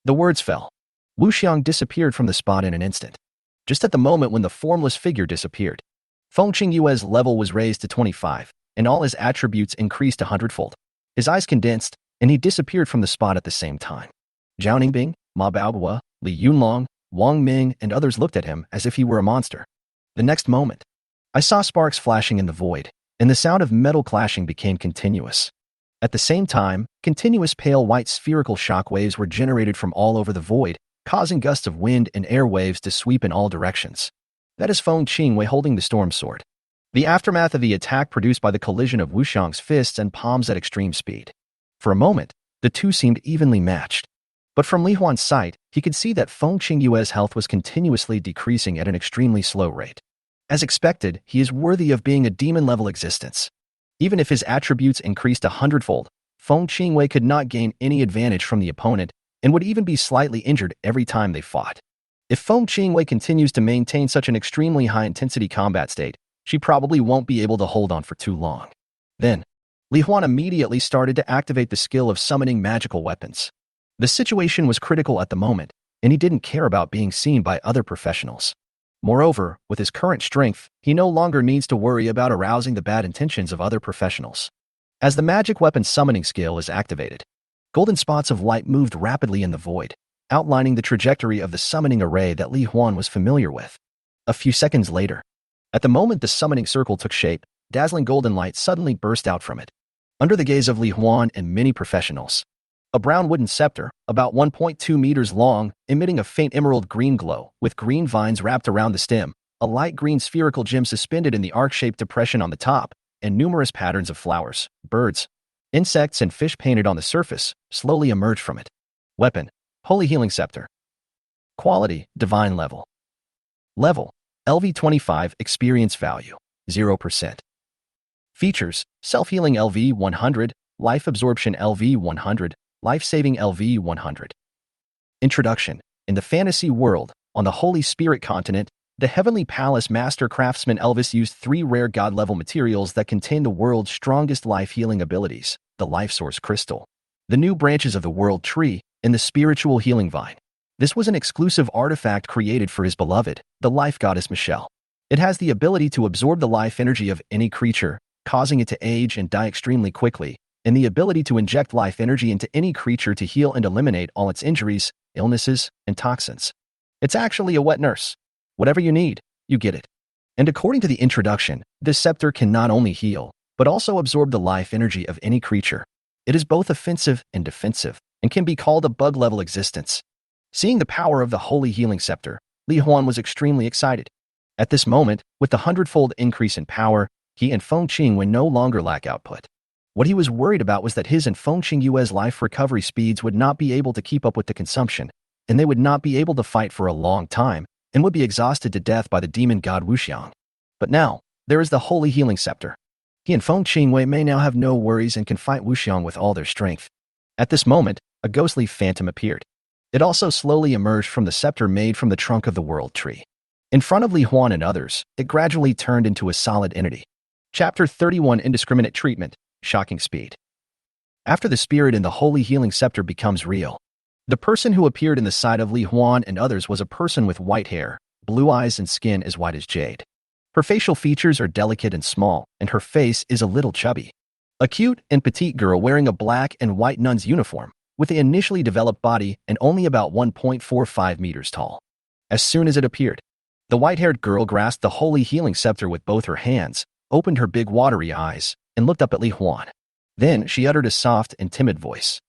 The words fell. Wuxiang disappeared from the spot in an instant. Just at the moment when the formless figure disappeared, Feng Qingyue's level was raised to 25, and all his attributes increased 100-fold. His eyes condensed, and he disappeared from the spot at the same time. Zhao Ningbing, Ma Baohua, Li Yunlong, Wang Ming, and others looked at him as if he were a monster. The next moment, I saw sparks flashing in the void, and the sound of metal clashing became continuous. At the same time, continuous pale white spherical shock waves were generated from all over the void, causing gusts of wind and air waves to sweep in all directions. That is Feng Qingwei holding the Storm Sword. The aftermath of the attack produced by the collision of Wuxiang's fists and palms at extreme speed. For a moment, the two seemed evenly matched. But from Li Huan's sight, he could see that Feng Qingyue's health was continuously decreasing at an extremely slow rate. As expected, he is worthy of being a demon-level existence. Even if his attributes increased 100-fold, Feng Qingwei could not gain any advantage from the opponent and would even be slightly injured every time they fought. If Feng Qingwei continues to maintain such an extremely high-intensity combat state, she probably won't be able to hold on for too long. Then, Li Huan immediately started to activate the skill of summoning magical weapons. The situation was critical at the moment, and he didn't care about being seen by other professionals. Moreover, with his current strength, he no longer needs to worry about arousing the bad intentions of other professionals. As the magic weapon summoning skill is activated, golden spots of light moved rapidly in the void, outlining the trajectory of the summoning array that Li Huan was familiar with. A few seconds later, at the moment the summoning circle took shape, dazzling golden light suddenly burst out from it. Under the gaze of Li Huan and many professionals, a brown wooden scepter, about 1.2 meters long, emitting a faint emerald green glow, with green vines wrapped around the stem, a light green spherical gem suspended in the arc-shaped depression on the top, and numerous patterns of flowers, birds, Insects and fish painted on the surface slowly emerge from it. Weapon: Holy Healing Scepter. Quality: Divine Level. Level: LV25. Experience value: 0%. Features: Self-Healing LV 100, Life Absorption LV 100, Life-Saving LV 100. Introduction. In the fantasy world, on the Holy Spirit continent, the Heavenly Palace master craftsman Elvis used 3 rare god-level materials that contain the world's strongest life-healing abilities: the Life Source Crystal, the new branches of the World Tree, and the Spiritual Healing Vine. This was an exclusive artifact created for his beloved, the Life Goddess Michelle. It has the ability to absorb the life energy of any creature, causing it to age and die extremely quickly, and the ability to inject life energy into any creature to heal and eliminate all its injuries, illnesses, and toxins. It's actually a wet nurse. Whatever you need, you get it. And according to the introduction, this scepter can not only heal, but also absorb the life energy of any creature. It is both offensive and defensive, and can be called a bug-level existence. Seeing the power of the Holy Healing Scepter, Li Huan was extremely excited. At this moment, with the 100-fold increase in power, he and Feng Qing would no longer lack output. What he was worried about was that his and Feng Qing Yue's life recovery speeds would not be able to keep up with the consumption, and they would not be able to fight for a long time, and would be exhausted to death by the demon god Wuxiang. But now, there is the Holy Healing Scepter. He and Feng Qingwei may now have no worries and can fight Wuxiang with all their strength. At this moment, a ghostly phantom appeared. It also slowly emerged from the scepter made from the trunk of the World Tree. In front of Li Huan and others, it gradually turned into a solid entity. Chapter 31: Indiscriminate Treatment, Shocking Speed. After the spirit in the Holy Healing Scepter becomes real, the person who appeared in the sight of Li Huan and others was a person with white hair, blue eyes, and skin as white as jade. Her facial features are delicate and small, and her face is a little chubby. A cute and petite girl wearing a black and white nun's uniform, with an initially developed body and only about 1.45 meters tall. As soon as it appeared, the white-haired girl grasped the Holy Healing Scepter with both her hands, opened her big watery eyes, and looked up at Li Huan. Then she uttered a soft and timid voice.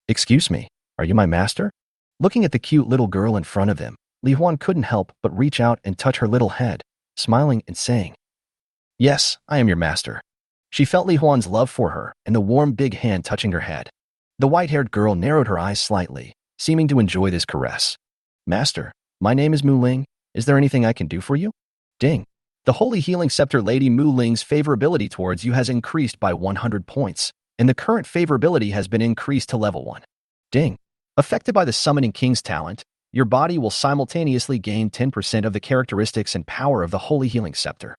"Excuse me, are you my master?" Looking at the cute little girl in front of him, Li Huan couldn't help but reach out and touch her little head, smiling and saying, "Yes, I am your master." She felt Li Huan's love for her and the warm big hand touching her head. The white-haired girl narrowed her eyes slightly, seeming to enjoy this caress. "Master, my name is Mu Ling. Is there anything I can do for you?" Ding. The Holy Healing Scepter Lady Mu Ling's favorability towards you has increased by 100 points, and the current favorability has been increased to level 1. Ding. Affected by the Summoning King's talent, your body will simultaneously gain 10% of the characteristics and power of the Holy Healing Scepter.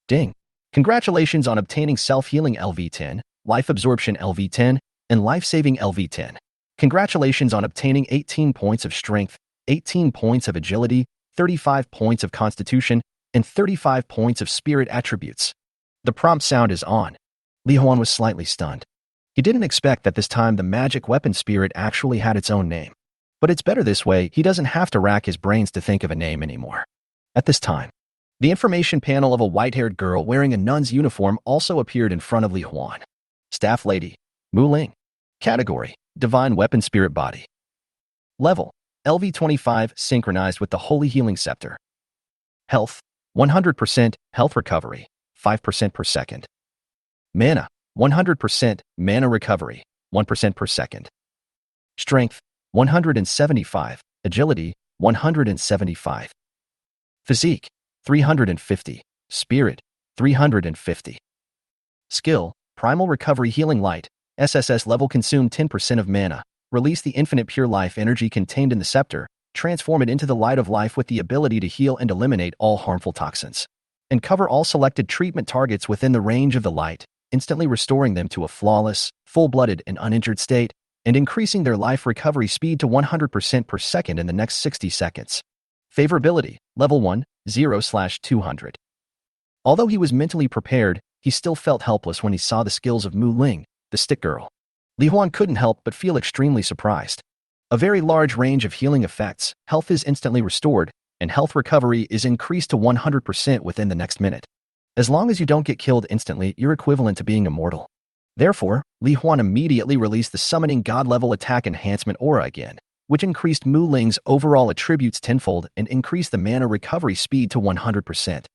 Ding. Congratulations on obtaining Self-Healing LV10, Life Absorption LV10, and Life-Saving LV10. Congratulations on obtaining 18 points of Strength, 18 points of Agility, 35 points of Constitution, and 35 points of Spirit attributes. The prompt sound is on. Li Huan was slightly stunned. He didn't expect that this time the magic weapon spirit actually had its own name. But it's better this way, he doesn't have to rack his brains to think of a name anymore. At this time, the information panel of a white-haired girl wearing a nun's uniform also appeared in front of Li Huan. Staff Lady, Mu Ling. Category: Divine Weapon Spirit Body. Level: LV25, synchronized with the Holy Healing Scepter. Health: 100% health recovery, 5% per second. Mana: 100% mana recovery, 1% per second. Strength: 175, Agility: 175. Physique: 350, Spirit: 350. Skill: Primal Recovery Healing Light, SSS level. Consume 10% of mana, release the infinite pure life energy contained in the scepter, transform it into the light of life with the ability to heal and eliminate all harmful toxins, and cover all selected treatment targets within the range of the light, instantly restoring them to a flawless, full-blooded, and uninjured state, and increasing their life recovery speed to 100% per second in the next 60 seconds. Favorability: Level 1, 0/200. Although he was mentally prepared, he still felt helpless when he saw the skills of Mu Ling, the stick girl. Li Huan couldn't help but feel extremely surprised. A very large range of healing effects, health is instantly restored, and health recovery is increased to 100% within the next minute. As long as you don't get killed instantly, you're equivalent to being immortal. Therefore, Li Huan immediately released the Summoning God-level Attack Enhancement Aura again, which increased Mu Ling's overall attributes tenfold and increased the mana recovery speed to 100%.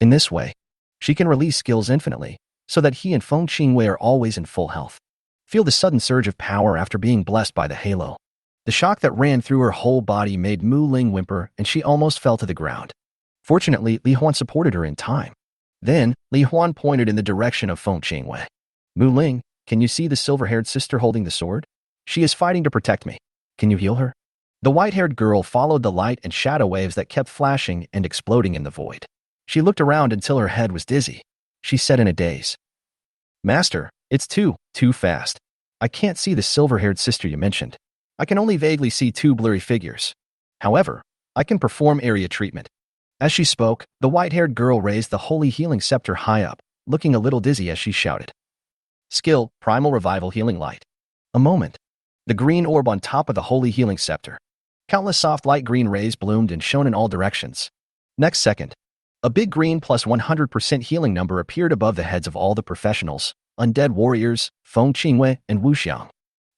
In this way, she can release skills infinitely, so that he and Feng Qingwei are always in full health. Feel the sudden surge of power after being blessed by the halo. The shock that ran through her whole body made Mu Ling whimper, and she almost fell to the ground. Fortunately, Li Huan supported her in time. Then, Li Huan pointed in the direction of Feng Qingwei. Mu Ling, can you see the silver-haired sister holding the sword? She is fighting to protect me. Can you heal her? The white-haired girl followed the light and shadow waves that kept flashing and exploding in the void. She looked around until her head was dizzy. She said in a daze, Master, it's too fast. I can't see the silver-haired sister you mentioned. I can only vaguely see two blurry figures. However, I can perform area treatment. As she spoke, the white-haired girl raised the holy healing scepter high up, looking a little dizzy as she shouted. Skill, Primal Revival Healing Light. A moment. The green orb on top of the holy healing scepter. Countless soft light green rays bloomed and shone in all directions. Next second, a big green plus 100% healing number appeared above the heads of all the professionals, undead warriors, Feng Qingwei, and Wu Xiang.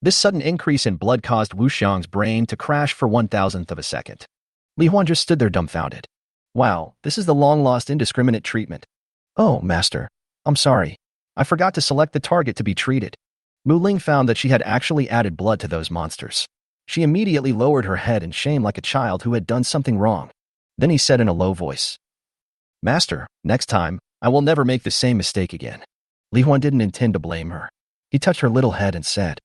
This sudden increase in blood caused Wu Xiang's brain to crash for 1,000th of a second. Li Huan just stood there dumbfounded. Wow, this is the long-lost indiscriminate treatment. Oh, Master, I'm sorry. I forgot to select the target to be treated. Mu Ling found that she had actually added blood to those monsters. She immediately lowered her head in shame like a child who had done something wrong. Then he said in a low voice, Master, next time, I will never make the same mistake again. Li Huan didn't intend to blame her. He touched her little head and said,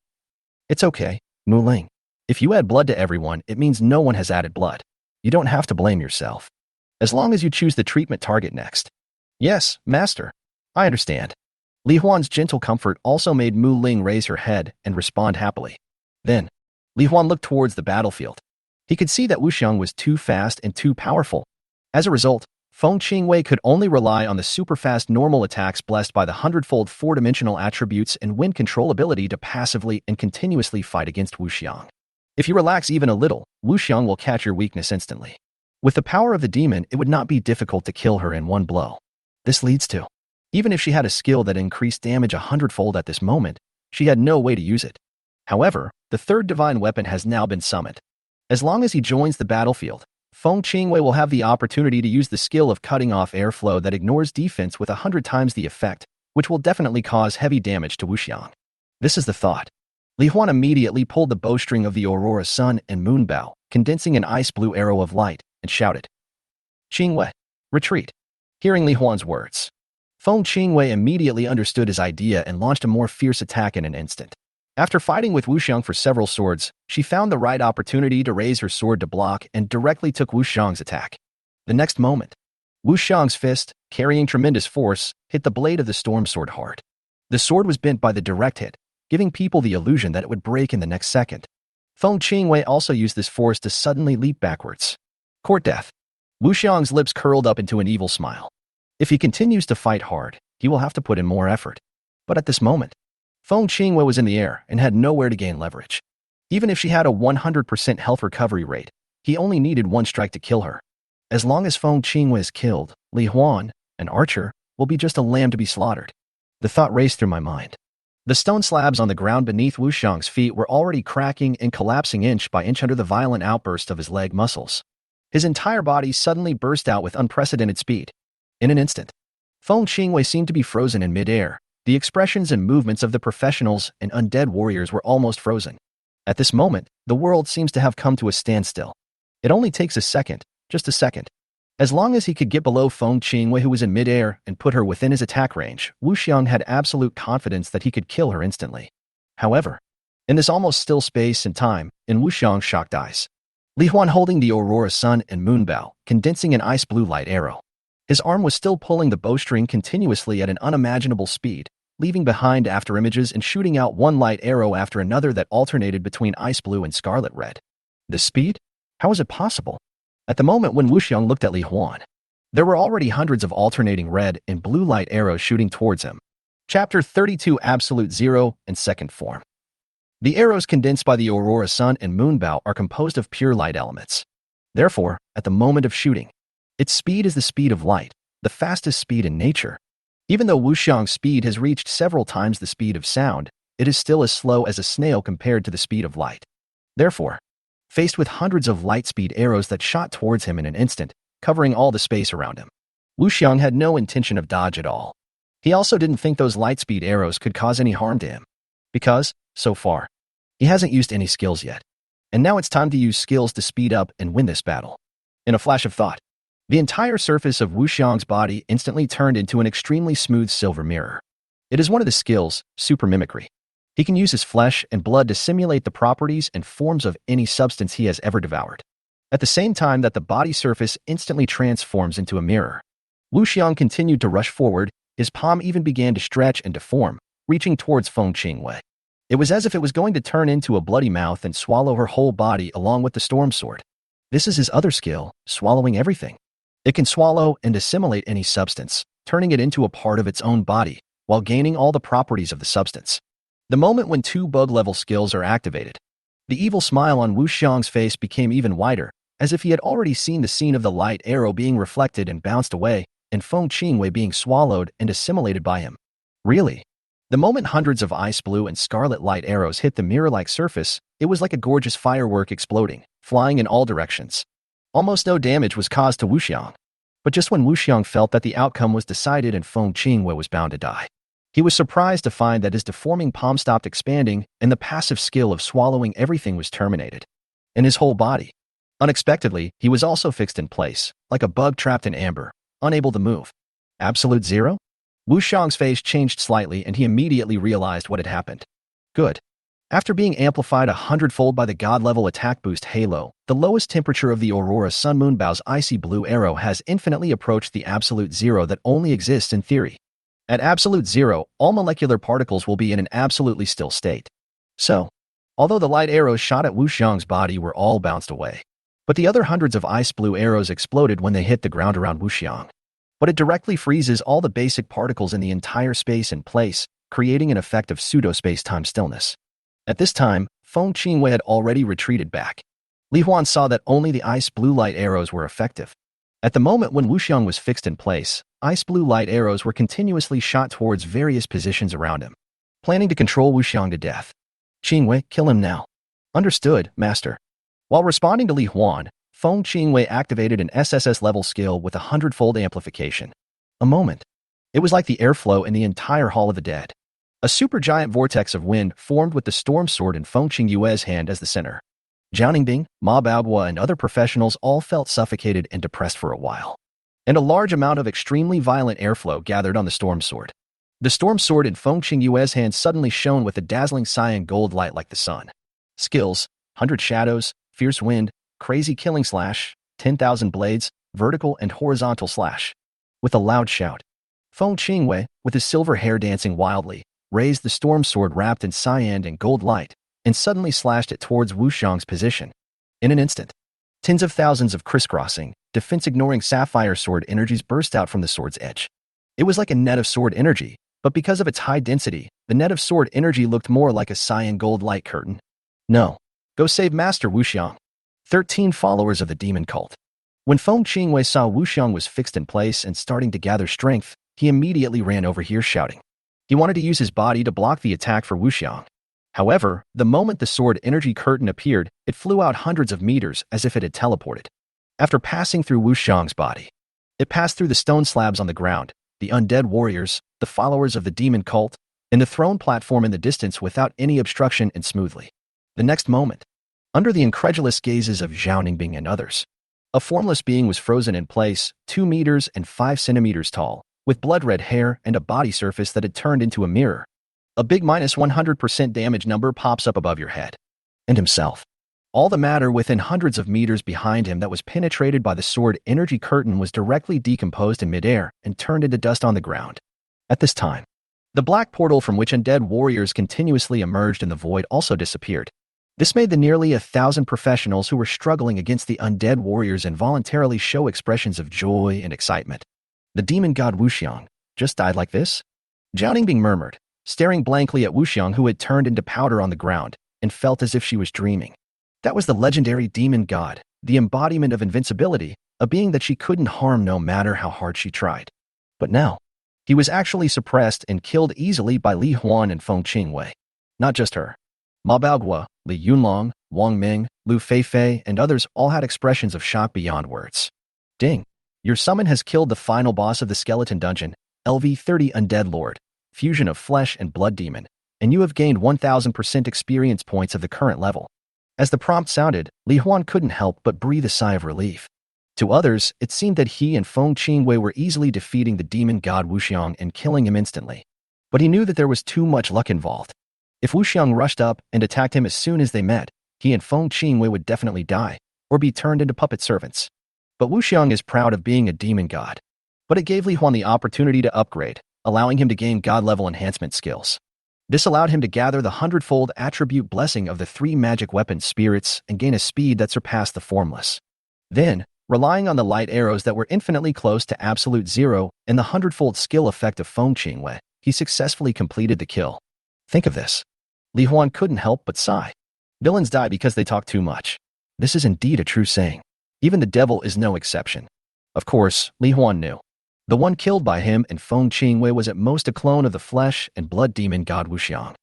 It's okay, Mu Ling. If you add blood to everyone, it means no one has added blood. You don't have to blame yourself. As long as you choose the treatment target next. Yes, Master. I understand. Li Huan's gentle comfort also made Mu Ling raise her head and respond happily. Then, Li Huan looked towards the battlefield. He could see that Wu Xiang was too fast and too powerful. As a result, Feng Qingwei could only rely on the super-fast normal attacks blessed by the hundredfold four-dimensional attributes and wind control ability to passively and continuously fight against Wu Xiang. If you relax even a little, Wu Xiang will catch your weakness instantly. With the power of the demon, it would not be difficult to kill her in one blow. This leads to, even if she had a skill that increased damage 100-fold at this moment, she had no way to use it. However, the third divine weapon has now been summoned. As long as he joins the battlefield, Feng Qingwei will have the opportunity to use the skill of cutting off airflow that ignores defense with 100 times the effect, which will definitely cause heavy damage to Wu Xiang. This is the thought. Li Huan immediately pulled the bowstring of the Aurora Sun and Moon Bow, condensing an ice blue arrow of light, and shouted, Qingwei, retreat. Hearing Li Huan's words, Feng Qingwei immediately understood his idea and launched a more fierce attack in an instant. After fighting with Wu Xiang for several swords, she found the right opportunity to raise her sword to block and directly took Wu Xiang's attack. The next moment, Wu Xiang's fist, carrying tremendous force, hit the blade of the storm sword hard. The sword was bent by the direct hit, giving people the illusion that it would break in the next second. Feng Qingwei also used this force to suddenly leap backwards. Court death. Wu Xiang's lips curled up into an evil smile. If he continues to fight hard, he will have to put in more effort. But at this moment, Feng Qingwei was in the air and had nowhere to gain leverage. Even if she had a 100% health recovery rate, he only needed one strike to kill her. As long as Feng Qingwei is killed, Li Huan, an archer, will be just a lamb to be slaughtered. The thought raced through my mind. The stone slabs on the ground beneath Wu Xiang's feet were already cracking and collapsing inch by inch under the violent outburst of his leg muscles. His entire body suddenly burst out with unprecedented speed. In an instant, Feng Qingwei seemed to be frozen in midair. The expressions and movements of the professionals and undead warriors were almost frozen. At this moment, the world seems to have come to a standstill. It only takes a second, just a second. As long as he could get below Feng Qingwei, who was in midair, and put her within his attack range, Wu Xiang had absolute confidence that he could kill her instantly. However, in this almost still space and time, in Wu Xiang's shocked eyes, Li Huan holding the Aurora Sun and Moon Bow, condensing an ice blue light arrow. His arm was still pulling the bowstring continuously at an unimaginable speed, leaving behind afterimages and shooting out one light arrow after another that alternated between ice blue and scarlet red. The speed? How was it possible? At the moment when Wu Xiang looked at Li Huan, there were already hundreds of alternating red and blue light arrows shooting towards him. Chapter 32 Absolute Zero and Second Form. The arrows condensed by the Aurora Sun and Moon Bow are composed of pure light elements. Therefore, at the moment of shooting, its speed is the speed of light, the fastest speed in nature. Even though Wu Xiang's speed has reached several times the speed of sound, it is still as slow as a snail compared to the speed of light. Therefore, faced with hundreds of light-speed arrows that shot towards him in an instant, covering all the space around him, Wu Xiang had no intention of dodge at all. He also didn't think those light-speed arrows could cause any harm to him. Because, so far, he hasn't used any skills yet. And now it's time to use skills to speed up and win this battle. In a flash of thought, the entire surface of Wuxiang's body instantly turned into an extremely smooth silver mirror. It is one of the skills, super mimicry. He can use his flesh and blood to simulate the properties and forms of any substance he has ever devoured. At the same time that the body surface instantly transforms into a mirror, Wuxiang continued to rush forward. His palm even began to stretch and deform, reaching towards Feng Qingwei. It was as if it was going to turn into a bloody mouth and swallow her whole body along with the storm sword. This is his other skill, swallowing everything. It can swallow and assimilate any substance, turning it into a part of its own body, while gaining all the properties of the substance. The moment when two bug-level skills are activated, the evil smile on Wuxiang's face became even wider, as if he had already seen the scene of the light arrow being reflected and bounced away, and Feng Qingwei being swallowed and assimilated by him. Really? The moment hundreds of ice blue and scarlet light arrows hit the mirror-like surface, it was like a gorgeous firework exploding, flying in all directions. Almost no damage was caused to Wuxiang. But just when Wuxiang felt that the outcome was decided and Feng Qingwei was bound to die, he was surprised to find that his deforming palm stopped expanding and the passive skill of swallowing everything was terminated. In his whole body. Unexpectedly, he was also fixed in place, like a bug trapped in amber, unable to move. Absolute zero? Wuxiang's face changed slightly and he immediately realized what had happened. Good. After being amplified 100-fold by the God-level attack boost Halo, the lowest temperature of the Aurora Sun Moon Bao's icy blue arrow has infinitely approached the absolute zero that only exists in theory. At absolute zero, all molecular particles will be in an absolutely still state. So, although the light arrows shot at Wuxiang's body were all bounced away, but the other hundreds of ice blue arrows exploded when they hit the ground around Wuxiang. But it directly freezes all the basic particles in the entire space in place, creating an effect of pseudo-space-time stillness. At this time, Feng Qingwei had already retreated back. Li Huan saw that only the ice blue light arrows were effective. At the moment when Wuxiang was fixed in place, ice blue light arrows were continuously shot towards various positions around him, planning to control Wuxiang to death. Qingwei, kill him now. Understood, Master. While responding to Li Huan, Feng Qingwei activated an SSS-level skill with 100-fold amplification. A moment. It was like the airflow in the entire Hall of the Dead. A supergiant vortex of wind formed with the storm sword in Feng Qingyue's hand as the center. Zhao Ningbing, Ma Baoguo, and other professionals all felt suffocated and depressed for a while. And a large amount of extremely violent airflow gathered on the storm sword. The storm sword in Feng Qingyue's hand suddenly shone with a dazzling cyan gold light like the sun. Skills: 100 shadows, fierce wind, crazy killing slash, 10,000 blades, vertical and horizontal slash. With a loud shout, Feng Qingwei, with his silver hair dancing wildly, raised the storm sword wrapped in cyan and gold light, and suddenly slashed it towards Wuxiang's position. In an instant, tens of thousands of crisscrossing, defense-ignoring sapphire sword energies burst out from the sword's edge. It was like a net of sword energy, but because of its high density, the net of sword energy looked more like a cyan gold light curtain. No. Go save Master Wuxiang. 13 followers of the demon cult. When Feng Qingwei saw Wuxiang was fixed in place and starting to gather strength, he immediately ran over here shouting. He wanted to use his body to block the attack for Wuxiang. However, the moment the sword energy curtain appeared, it flew out hundreds of meters as if it had teleported. After passing through Wuxiang's body, it passed through the stone slabs on the ground, the undead warriors, the followers of the demon cult, and the throne platform in the distance without any obstruction and smoothly. The next moment, under the incredulous gazes of Zhao Ningbing and others, a formless being was frozen in place, 2 meters and 5 centimeters tall, with blood-red hair and a body surface that had turned into a mirror. A big minus 100% damage number pops up above your head. And himself. All the matter within hundreds of meters behind him that was penetrated by the sword energy curtain was directly decomposed in midair and turned into dust on the ground. At this time, the black portal from which undead warriors continuously emerged in the void also disappeared. This made the nearly 1,000 professionals who were struggling against the undead warriors involuntarily show expressions of joy and excitement. The demon god Wuxiang just died like this? Zhao Ningbing murmured, staring blankly at Wuxiang who had turned into powder on the ground, and felt as if she was dreaming. That was the legendary demon god, the embodiment of invincibility, a being that she couldn't harm no matter how hard she tried. But now, he was actually suppressed and killed easily by Li Huan and Feng Qingwei. Not just her. Ma Baoguo, Li Yunlong, Wang Ming, Lu Feifei, and others all had expressions of shock beyond words. Ding! Your summon has killed the final boss of the skeleton dungeon, LV-30 Undead Lord, fusion of flesh and blood demon, and you have gained 1000% experience points of the current level. As the prompt sounded, Li Huan couldn't help but breathe a sigh of relief. To others, it seemed that he and Feng Qingwei were easily defeating the demon god Wuxiang and killing him instantly. But he knew that there was too much luck involved. If Wuxiang rushed up and attacked him as soon as they met, he and Feng Qingwei would definitely die, or be turned into puppet servants. But Wuxiang is proud of being a demon god. But it gave Li Huan the opportunity to upgrade, allowing him to gain god-level enhancement skills. This allowed him to gather the 100-fold attribute blessing of the 3 magic weapon spirits and gain a speed that surpassed the formless. Then, relying on the light arrows that were infinitely close to absolute zero and the 100-fold skill effect of Feng Qingwei, he successfully completed the kill. Think of this. Li Huan couldn't help but sigh. Villains die because they talk too much. This is indeed a true saying. Even the devil is no exception. Of course, Li Huan knew. The one killed by him and Feng Qingwei was at most a clone of the flesh and blood demon god Wuxiang.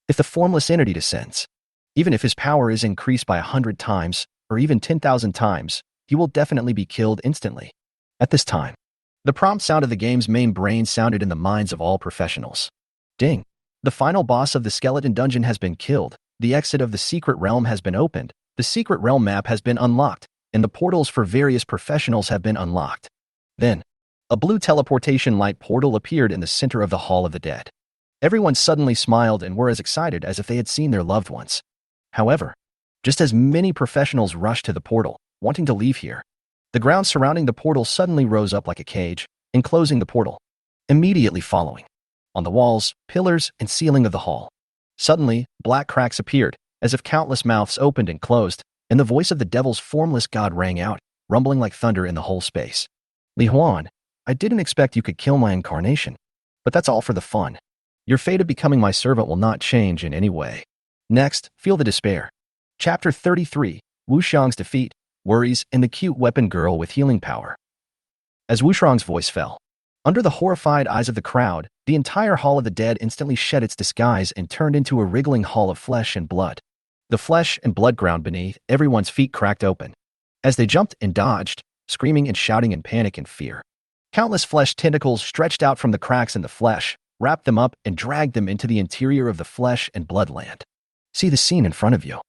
If the formless entity descends, even if his power is increased by 100 times, or even 10,000 times, he will definitely be killed instantly. At this time, the prompt sound of the game's main brain sounded in the minds of all professionals. Ding! The final boss of the skeleton dungeon has been killed, the exit of the secret realm has been opened, the secret realm map has been unlocked, and the portals for various professionals have been unlocked. Then, a blue teleportation light portal appeared in the center of the Hall of the Dead. Everyone suddenly smiled and were as excited as if they had seen their loved ones. However, just as many professionals rushed to the portal, wanting to leave here, the ground surrounding the portal suddenly rose up like a cage, enclosing the portal. Immediately following, on the walls, pillars, and ceiling of the hall, suddenly, black cracks appeared, as if countless mouths opened and closed, and the voice of the devil's formless god rang out, rumbling like thunder in the whole space. Li Huan, I didn't expect you could kill my incarnation, but that's all for the fun. Your fate of becoming my servant will not change in any way. Next, feel the despair. Chapter 33, Wuxiang's defeat, worries, and the cute weapon girl with healing power. As Wuxiang's voice fell, under the horrified eyes of the crowd, the entire Hall of the Dead instantly shed its disguise and turned into a wriggling hall of flesh and blood. The flesh and blood ground beneath everyone's feet cracked open. As they jumped and dodged, screaming and shouting in panic and fear, countless flesh tentacles stretched out from the cracks in the flesh, wrapped them up, and dragged them into the interior of the flesh and blood land. See the scene in front of you.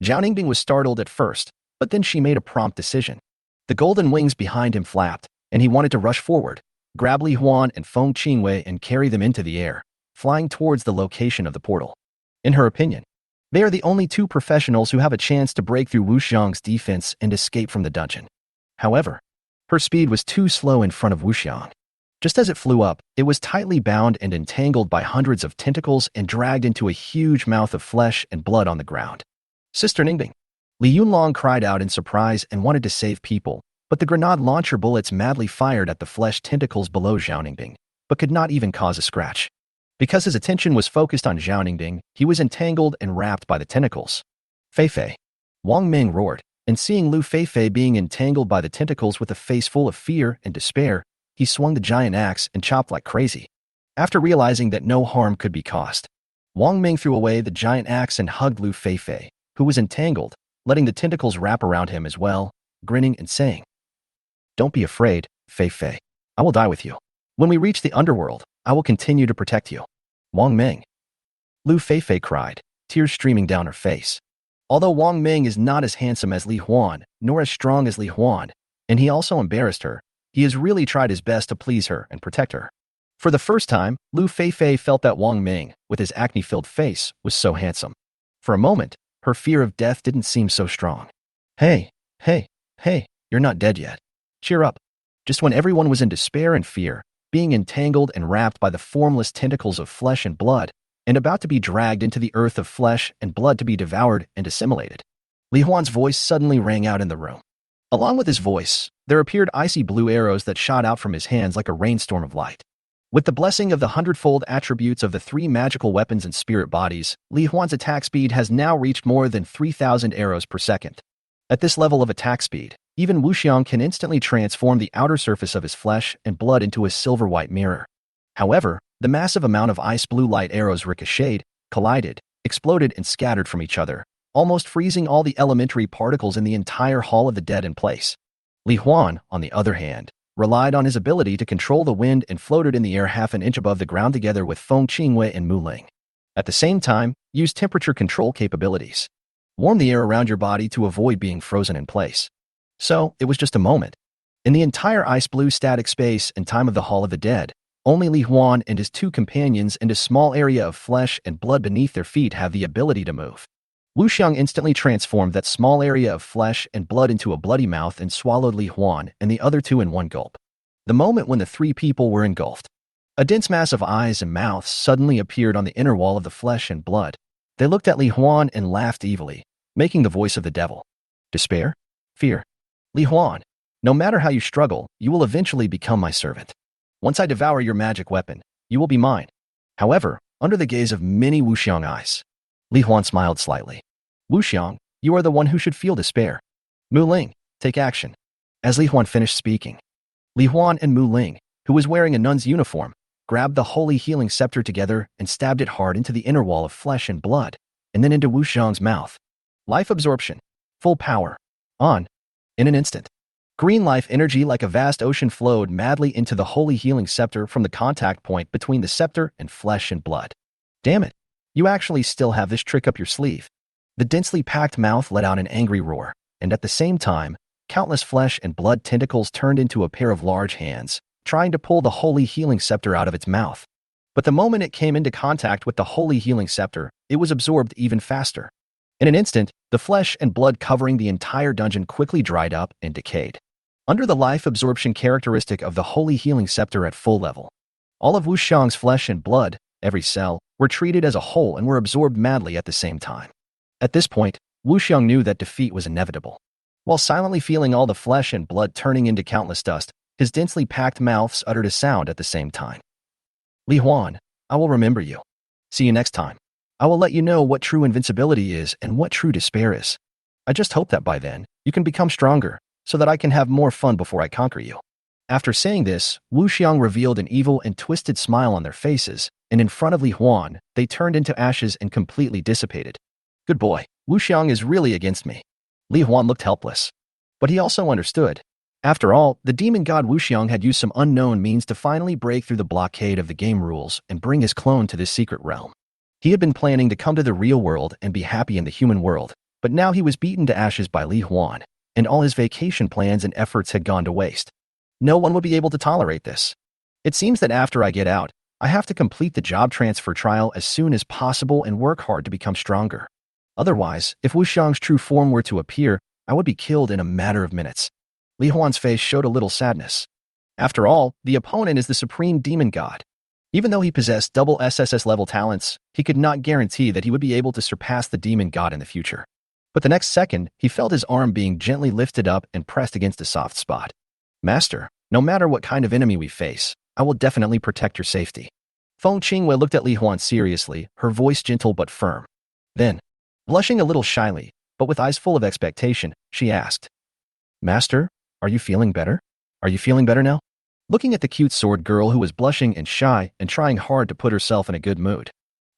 Zhao Ningbing was startled at first, but then she made a prompt decision. The golden wings behind him flapped, and he wanted to rush forward, grab Li Huan and Feng Qingwei and carry them into the air, flying towards the location of the portal. In her opinion, they are the only 2 professionals who have a chance to break through Wuxiang's defense and escape from the dungeon. However, her speed was too slow in front of Wuxiang. Just as it flew up, it was tightly bound and entangled by hundreds of tentacles and dragged into a huge mouth of flesh and blood on the ground. Sister Ningbing. Li Yunlong cried out in surprise and wanted to save people, but the grenade launcher bullets madly fired at the flesh tentacles below Zhao Ningbing, but could not even cause a scratch. Because his attention was focused on Zhao Ningbing, he was entangled and wrapped by the tentacles. Feifei. Wang Ming roared, and seeing Lu Feifei being entangled by the tentacles with a face full of fear and despair, he swung the giant axe and chopped like crazy. After realizing that no harm could be caused, Wang Ming threw away the giant axe and hugged Lu Feifei, who was entangled, letting the tentacles wrap around him as well, grinning and saying, "Don't be afraid, Feifei. I will die with you. When we reach the underworld, I will continue to protect you." Wang Ming. Lu Feifei cried, tears streaming down her face. Although Wang Ming is not as handsome as Li Huan, nor as strong as Li Huan, and he also embarrassed her, he has really tried his best to please her and protect her. For the first time, Lu Feifei felt that Wang Ming, with his acne-filled face, was so handsome. For a moment, her fear of death didn't seem so strong. Hey, you're not dead yet. Cheer up. Just when everyone was in despair and fear, being entangled and wrapped by the formless tentacles of flesh and blood, and about to be dragged into the earth of flesh and blood to be devoured and assimilated, Li Huan's voice suddenly rang out in the room. Along with his voice, there appeared icy blue arrows that shot out from his hands like a rainstorm of light. With the blessing of the 100-fold attributes of the 3 magical weapons and spirit bodies, Li Huan's attack speed has now reached more than 3,000 arrows per second. At this level of attack speed, even Wuxiang can instantly transform the outer surface of his flesh and blood into a silver-white mirror. However, the massive amount of ice blue light arrows ricocheted, collided, exploded, and scattered from each other, almost freezing all the elementary particles in the entire Hall of the Dead in place. Li Huan, on the other hand, relied on his ability to control the wind and floated in the air half an inch above the ground together with Feng Qingwei and Mu Ling. At the same time, use temperature control capabilities. Warm the air around your body to avoid being frozen in place. So, it was just a moment. In the entire ice blue static space and time of the Hall of the Dead, only Li Huan and his two companions and a small area of flesh and blood beneath their feet have the ability to move. Wu Xiang instantly transformed that small area of flesh and blood into a bloody mouth and swallowed Li Huan and the other two in one gulp. The moment when the three people were engulfed, a dense mass of eyes and mouths suddenly appeared on the inner wall of the flesh and blood. They looked at Li Huan and laughed evilly, making the voice of the devil. Despair? Fear? Li Huan, no matter how you struggle, you will eventually become my servant. Once I devour your magic weapon, you will be mine. However, under the gaze of many Wu Xiang eyes, Li Huan smiled slightly. Wu Xiang, you are the one who should feel despair. Mu Ling, take action. As Li Huan finished speaking, Li Huan and Mu Ling, who was wearing a nun's uniform, grabbed the holy healing scepter together and stabbed it hard into the inner wall of flesh and blood, and then into Wu Xiang's mouth. Life absorption. Full power. On. In an instant. Green life energy like a vast ocean flowed madly into the holy healing scepter from the contact point between the scepter and flesh and blood. Damn it. You actually still have this trick up your sleeve. The densely packed mouth let out an angry roar, and at the same time, countless flesh and blood tentacles turned into a pair of large hands, trying to pull the holy healing scepter out of its mouth. But the moment it came into contact with the holy healing scepter, it was absorbed even faster. In an instant, the flesh and blood covering the entire dungeon quickly dried up and decayed. Under the life absorption characteristic of the holy healing scepter at full level, all of Wu Xiang's flesh and blood, every cell, were treated as a whole and were absorbed madly at the same time. At this point, Wu Xiang knew that defeat was inevitable. While silently feeling all the flesh and blood turning into countless dust, his densely packed mouths uttered a sound at the same time. Li Huan, I will remember you. See you next time. I will let you know what true invincibility is and what true despair is. I just hope that by then, you can become stronger, so that I can have more fun before I conquer you. After saying this, Wu Xiang revealed an evil and twisted smile on their faces, and in front of Li Huan, they turned into ashes and completely dissipated. Good boy, Wu Xiang is really against me. Li Huan looked helpless. But he also understood. After all, the demon god Wu Xiang had used some unknown means to finally break through the blockade of the game rules and bring his clone to this secret realm. He had been planning to come to the real world and be happy in the human world, but now he was beaten to ashes by Li Huan, and all his vacation plans and efforts had gone to waste. No one would be able to tolerate this. It seems that after I get out, I have to complete the job transfer trial as soon as possible and work hard to become stronger. Otherwise, if Wu Xiang's true form were to appear, I would be killed in a matter of minutes. Li Huan's face showed a little sadness. After all, the opponent is the supreme demon god. Even though he possessed double SSS-level talents, he could not guarantee that he would be able to surpass the demon god in the future. But the next second, he felt his arm being gently lifted up and pressed against a soft spot. Master, no matter what kind of enemy we face, I will definitely protect your safety. Feng Qingwei looked at Li Huan seriously, her voice gentle but firm. Then, blushing a little shyly, but with eyes full of expectation, she asked, Master, are you feeling better? Are you feeling better now? Looking at the cute sword girl who was blushing and shy and trying hard to put herself in a good mood,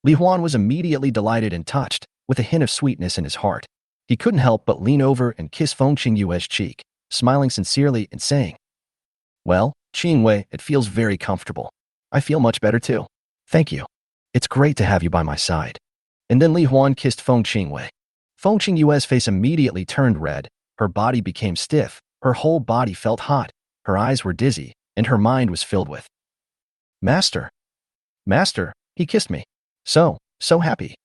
Li Huan was immediately delighted and touched, with a hint of sweetness in his heart. He couldn't help but lean over and kiss Feng Qingyue's cheek, smiling sincerely and saying, Well, Qingwei, it feels very comfortable. I feel much better too. Thank you. It's great to have you by my side. And then Li Huan kissed Feng Qingwei. Feng Qingyue's face immediately turned red, her body became stiff, her whole body felt hot, her eyes were dizzy, and her mind was filled with, Master! Master, he kissed me. So happy.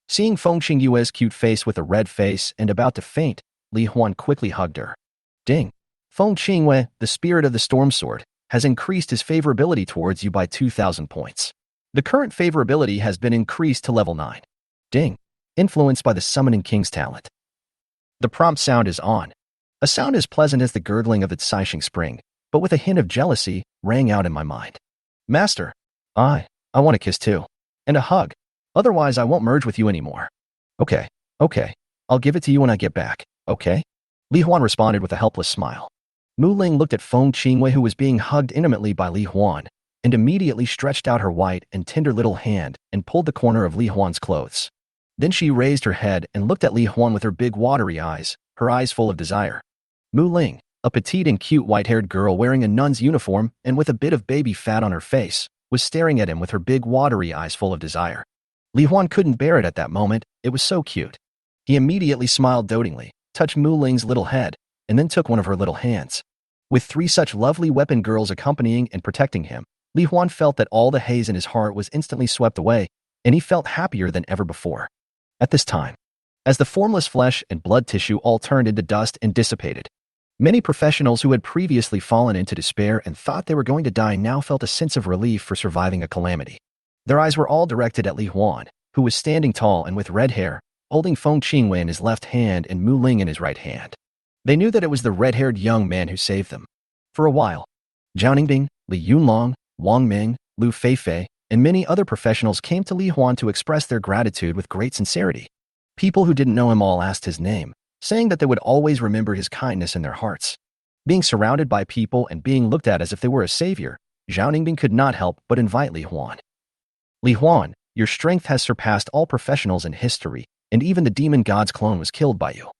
Seeing Feng Qingyue's cute face with a red face and about to faint, Li Huan quickly hugged her. Ding! Feng Qingyue, the spirit of the storm sword, has increased his favorability towards you by 2,000 points. The current favorability has been increased to level 9. Ding! Influenced by the Summoning King's talent. The prompt sound is on. A sound as pleasant as the gurgling of its Saishing spring, but with a hint of jealousy, rang out in my mind. Master, I want a kiss too. And a hug. Otherwise I won't merge with you anymore. Okay. I'll give it to you when I get back, okay? Li Huan responded with a helpless smile. Mu Ling looked at Feng Qingwei, who was being hugged intimately by Li Huan, and immediately stretched out her white and tender little hand and pulled the corner of Li Huan's clothes. Then she raised her head and looked at Li Huan with her big watery eyes, her eyes full of desire. Mu Ling, a petite and cute white-haired girl wearing a nun's uniform and with a bit of baby fat on her face, was staring at him with her big watery eyes full of desire. Li Huan couldn't bear it at that moment. It was so cute. He immediately smiled dotingly, touched Mu Ling's little head, and then took one of her little hands. With 3 such lovely weapon girls accompanying and protecting him, Li Huan felt that all the haze in his heart was instantly swept away, and he felt happier than ever before. At this time, as the formless flesh and blood tissue all turned into dust and dissipated, many professionals who had previously fallen into despair and thought they were going to die now felt a sense of relief for surviving a calamity. Their eyes were all directed at Li Huan, who was standing tall and with red hair, holding Feng Qingwei in his left hand and Mu Ling in his right hand. They knew that it was the red-haired young man who saved them. For a while, Zhao Ningbing, Li Yunlong, Wang Ming, Lu Feifei, and many other professionals came to Li Huan to express their gratitude with great sincerity. People who didn't know him all asked his name, saying that they would always remember his kindness in their hearts. Being surrounded by people and being looked at as if they were a savior, Zhao Ningbing could not help but invite Li Huan. Li Huan, your strength has surpassed all professionals in history, and even the demon god's clone was killed by you.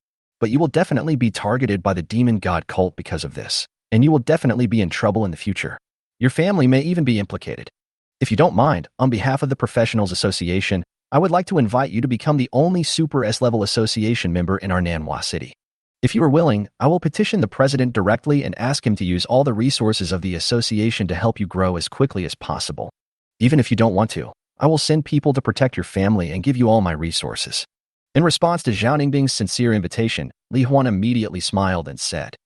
But you will definitely be targeted by the demon god cult because of this, and you will definitely be in trouble in the future. Your family may even be implicated. If you don't mind, on behalf of the Professionals Association, I would like to invite you to become the only Super S-level association member in our manhwa city. If you are willing, I will petition the president directly and ask him to use all the resources of the association to help you grow as quickly as possible. Even if you don't want to, I will send people to protect your family and give you all my resources. In response to Zhao Ningbing's sincere invitation, Li Huan immediately smiled and said,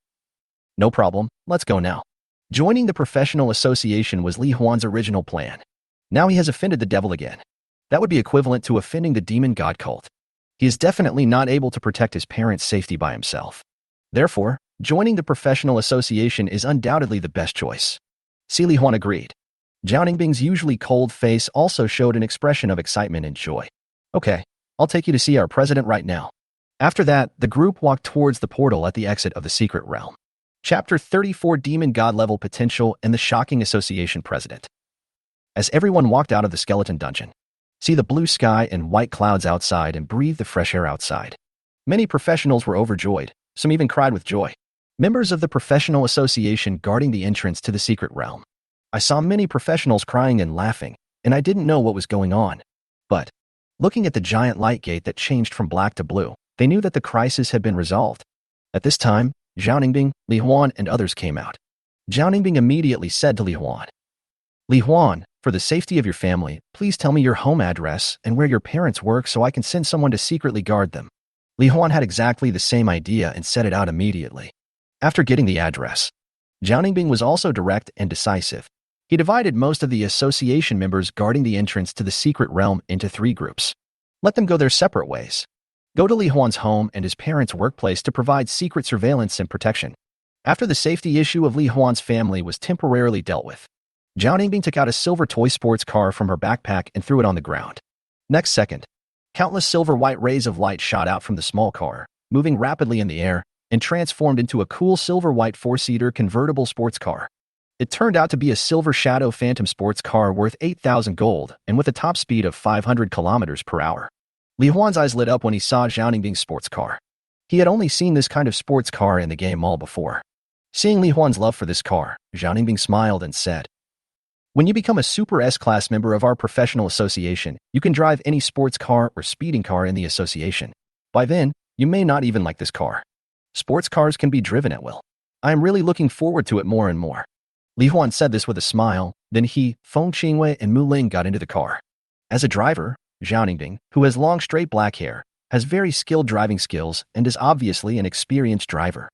"No problem, let's go now." Joining the professional association was Li Huan's original plan. Now he has offended the devil again. That would be equivalent to offending the demon god cult. He is definitely not able to protect his parents' safety by himself. Therefore, joining the professional association is undoubtedly the best choice. Si Li Huan agreed. Zhao Ningbing's usually cold face also showed an expression of excitement and joy. "Okay, I'll take you to see our president right now." After that, the group walked towards the portal at the exit of the secret realm. Chapter 34: Demon God Level Potential and the Shocking Association President. As everyone walked out of the skeleton dungeon, see the blue sky and white clouds outside and breathe the fresh air outside. Many professionals were overjoyed, some even cried with joy. Members of the professional association guarding the entrance to the secret realm. I saw many professionals crying and laughing, and I didn't know what was going on. But, looking at the giant light gate that changed from black to blue, they knew that the crisis had been resolved. At this time, Zhao Ningbing, Li Huan, and others came out. Zhao Ningbing immediately said to Li Huan, "Li Huan, for the safety of your family, please tell me your home address and where your parents work so I can send someone to secretly guard them." Li Huan had exactly the same idea and said it out immediately. After getting the address, Zhao Ningbing was also direct and decisive. He divided most of the association members guarding the entrance to the secret realm into 3 groups. Let them go their separate ways. Go to Li Huan's home and his parents' workplace to provide secret surveillance and protection. After the safety issue of Li Huan's family was temporarily dealt with, Zhao Ningbing took out a silver toy sports car from her backpack and threw it on the ground. Next second, countless silver-white rays of light shot out from the small car, moving rapidly in the air, and transformed into a cool silver-white 4-seater convertible sports car. It turned out to be a Silver Shadow Phantom sports car worth 8,000 gold and with a top speed of 500 kilometers per hour. Li Huan's eyes lit up when he saw Zhao Ningbing's sports car. He had only seen this kind of sports car in the game mall before. Seeing Li Huan's love for this car, Zhao Ningbing smiled and said, "When you become a Super S-class member of our professional association, you can drive any sports car or speeding car in the association. By then, you may not even like this car. Sports cars can be driven at will. I am really looking forward to it more and more." Li Huan said this with a smile, then he, Feng Qingwei, and Mu Ling got into the car. As a driver, Zhao Ningbing, who has long straight black hair, has very skilled driving skills and is obviously an experienced driver.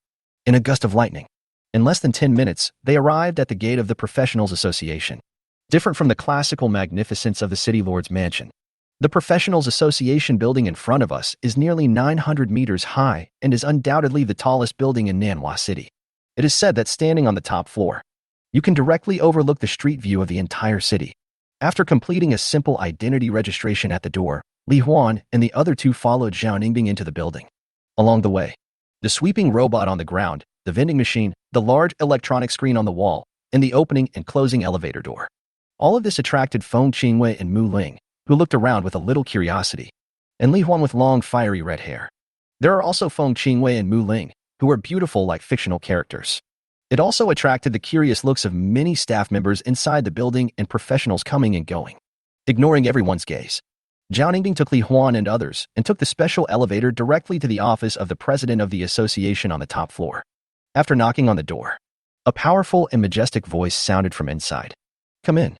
In a gust of lightning, in less than 10 minutes, they arrived at the gate of the Professionals Association. Different from the classical magnificence of the City Lord's mansion, the Professionals Association building in front of us is nearly 900 meters high and is undoubtedly the tallest building in Manhwa City. It is said that standing on the top floor, you can directly overlook the street view of the entire city. After completing a simple identity registration at the door, Li Huan and the other 2 followed Zhao Ningbing into the building. Along the way, the sweeping robot on the ground, the vending machine, the large electronic screen on the wall, and the opening and closing elevator door. All of this attracted Feng Qingwei and Mu Ling, who looked around with a little curiosity, and Li Huan with long, fiery red hair. There are also Feng Qingwei and Mu Ling, who are beautiful like fictional characters. It also attracted the curious looks of many staff members inside the building and professionals coming and going. Ignoring everyone's gaze, Zhao Ningbing took Li Huan and others and took the special elevator directly to the office of the president of the association on the top floor. After knocking on the door, a powerful and majestic voice sounded from inside. "Come in."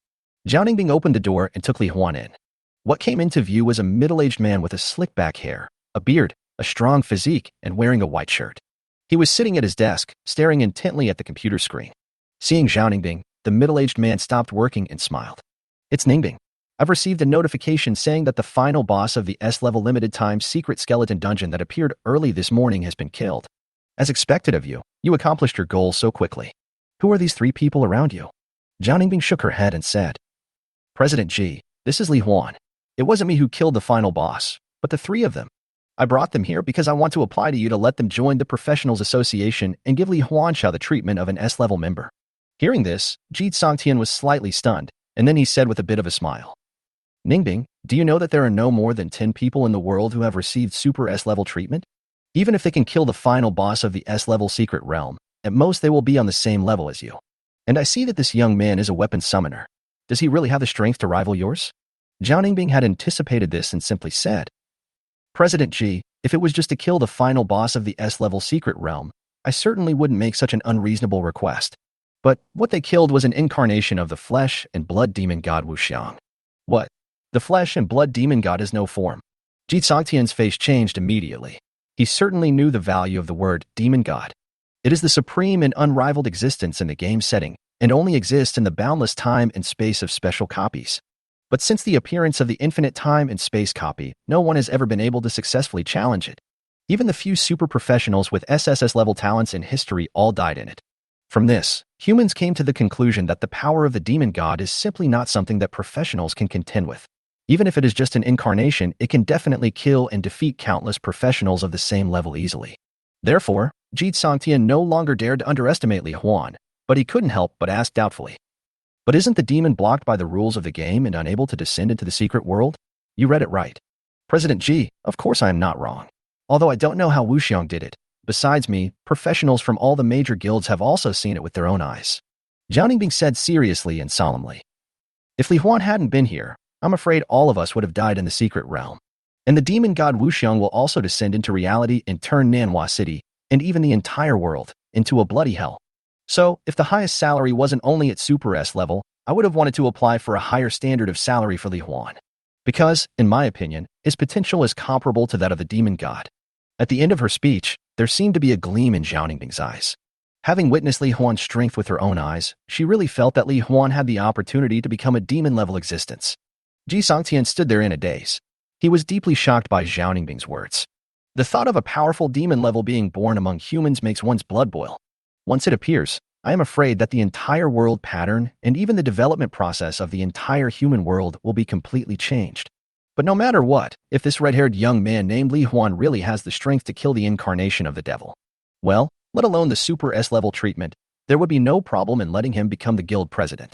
Zhao Ningbing opened the door and took Li Huan in. What came into view was a middle-aged man with a slick back hair, a beard, a strong physique, and wearing a white shirt. He was sitting at his desk, staring intently at the computer screen. Seeing Zhao Ningbing, the middle-aged man stopped working and smiled. "It's Ningbing. I've received a notification saying that the final boss of the S-level limited-time secret skeleton dungeon that appeared early this morning has been killed. As expected of you, you accomplished your goal so quickly. Who are these 3 people around you?" Zhao Ningbing shook her head and said, "President Ji, this is Li Huan. It wasn't me who killed the final boss, but the 3 of them. I brought them here because I want to apply to you to let them join the Professionals Association and give Li Huansha the treatment of an S-level member." Hearing this, Ji Songtian was slightly stunned, and then he said with a bit of a smile, "Ningbing, do you know that there are no more than 10 people in the world who have received Super S-level treatment? Even if they can kill the final boss of the S-level secret realm, at most they will be on the same level as you. And I see that this young man is a weapon summoner. Does he really have the strength to rival yours?" Zhao Ningbing had anticipated this and simply said, "President Ji, if it was just to kill the final boss of the S-level secret realm, I certainly wouldn't make such an unreasonable request. But what they killed was an incarnation of the flesh and blood demon god Wuxiang." "What? The flesh and blood demon god is no form?" Ji Songtian's face changed immediately. He certainly knew the value of the word demon god. It is the supreme and unrivaled existence in the game setting, and only exists in the boundless time and space of special copies. But since the appearance of the infinite time and space copy, no one has ever been able to successfully challenge it. Even the few super professionals with SSS-level talents in history all died in it. From this, humans came to the conclusion that the power of the demon god is simply not something that professionals can contend with. Even if it is just an incarnation, it can definitely kill and defeat countless professionals of the same level easily. Therefore, Ji Songtian no longer dared to underestimate Li Huan, but he couldn't help but ask doubtfully, "But isn't the demon blocked by the rules of the game and unable to descend into the secret world?" "You read it right. President Ji, of course I am not wrong. Although I don't know how Wuxiang did it. Besides me, professionals from all the major guilds have also seen it with their own eyes." Zhao Ningbing said seriously and solemnly, "If Li Huan hadn't been here, I'm afraid all of us would have died in the secret realm. And the demon god Wuxiang will also descend into reality and turn Manhwa City, and even the entire world, into a bloody hell. So, if the highest salary wasn't only at Super S level, I would have wanted to apply for a higher standard of salary for Li Huan. Because, in my opinion, his potential is comparable to that of the demon god." At the end of her speech, there seemed to be a gleam in Zhao Ningbing's eyes. Having witnessed Li Huan's strength with her own eyes, she really felt that Li Huan had the opportunity to become a demon-level existence. Ji Songtian stood there in a daze. He was deeply shocked by Zhao Ningbing's words. The thought of a powerful demon-level being born among humans makes one's blood boil. Once it appears, I am afraid that the entire world pattern and even the development process of the entire human world will be completely changed. But no matter what, if this red-haired young man named Li Huan really has the strength to kill the incarnation of the devil, well, let alone the Super S-level treatment, there would be no problem in letting him become the guild president.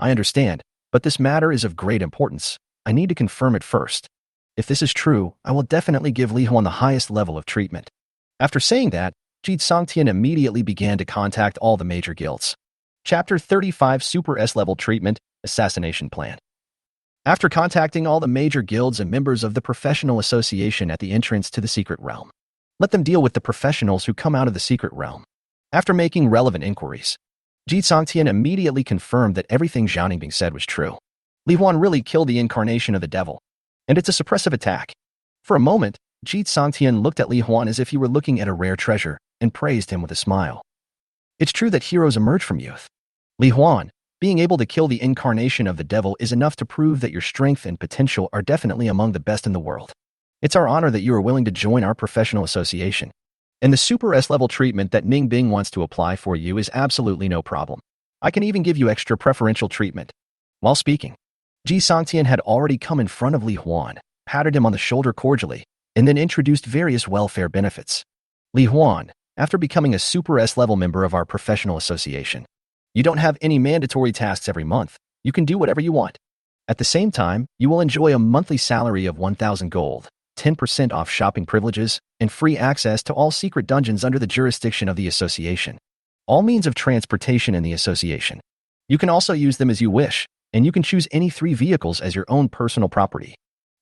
I understand, but this matter is of great importance. I need to confirm it first. If this is true, I will definitely give Li Huan the highest level of treatment." After saying that, Ji Songtian immediately began to contact all the major guilds. Chapter 35 Super S-level treatment, assassination plan. After contacting all the major guilds and members of the professional association at the entrance to the secret realm, let them deal with the professionals who come out of the secret realm. After making relevant inquiries, Ji Songtian immediately confirmed that everything Zhao Ningbing said was true. Li Huan really killed the incarnation of the devil, and it's a suppressive attack. For a moment, Ji Songtian looked at Li Huan as if he were looking at a rare treasure and praised him with a smile. It's true that heroes emerge from youth. Li Huan, being able to kill the incarnation of the devil is enough to prove that your strength and potential are definitely among the best in the world. It's our honor that you are willing to join our professional association. And the Super S-level treatment that Ningbing wants to apply for you is absolutely no problem. I can even give you extra preferential treatment. While speaking, Ji Songtian had already come in front of Li Huan, patted him on the shoulder cordially, and then introduced various welfare benefits. Li Huan, after becoming a Super S-level member of our professional association, you don't have any mandatory tasks every month. You can do whatever you want. At the same time, you will enjoy a monthly salary of 1,000 gold, 10% off shopping privileges, and free access to all secret dungeons under the jurisdiction of the association. All means of transportation in the association. You can also use them as you wish, and you can choose any 3 vehicles as your own personal property.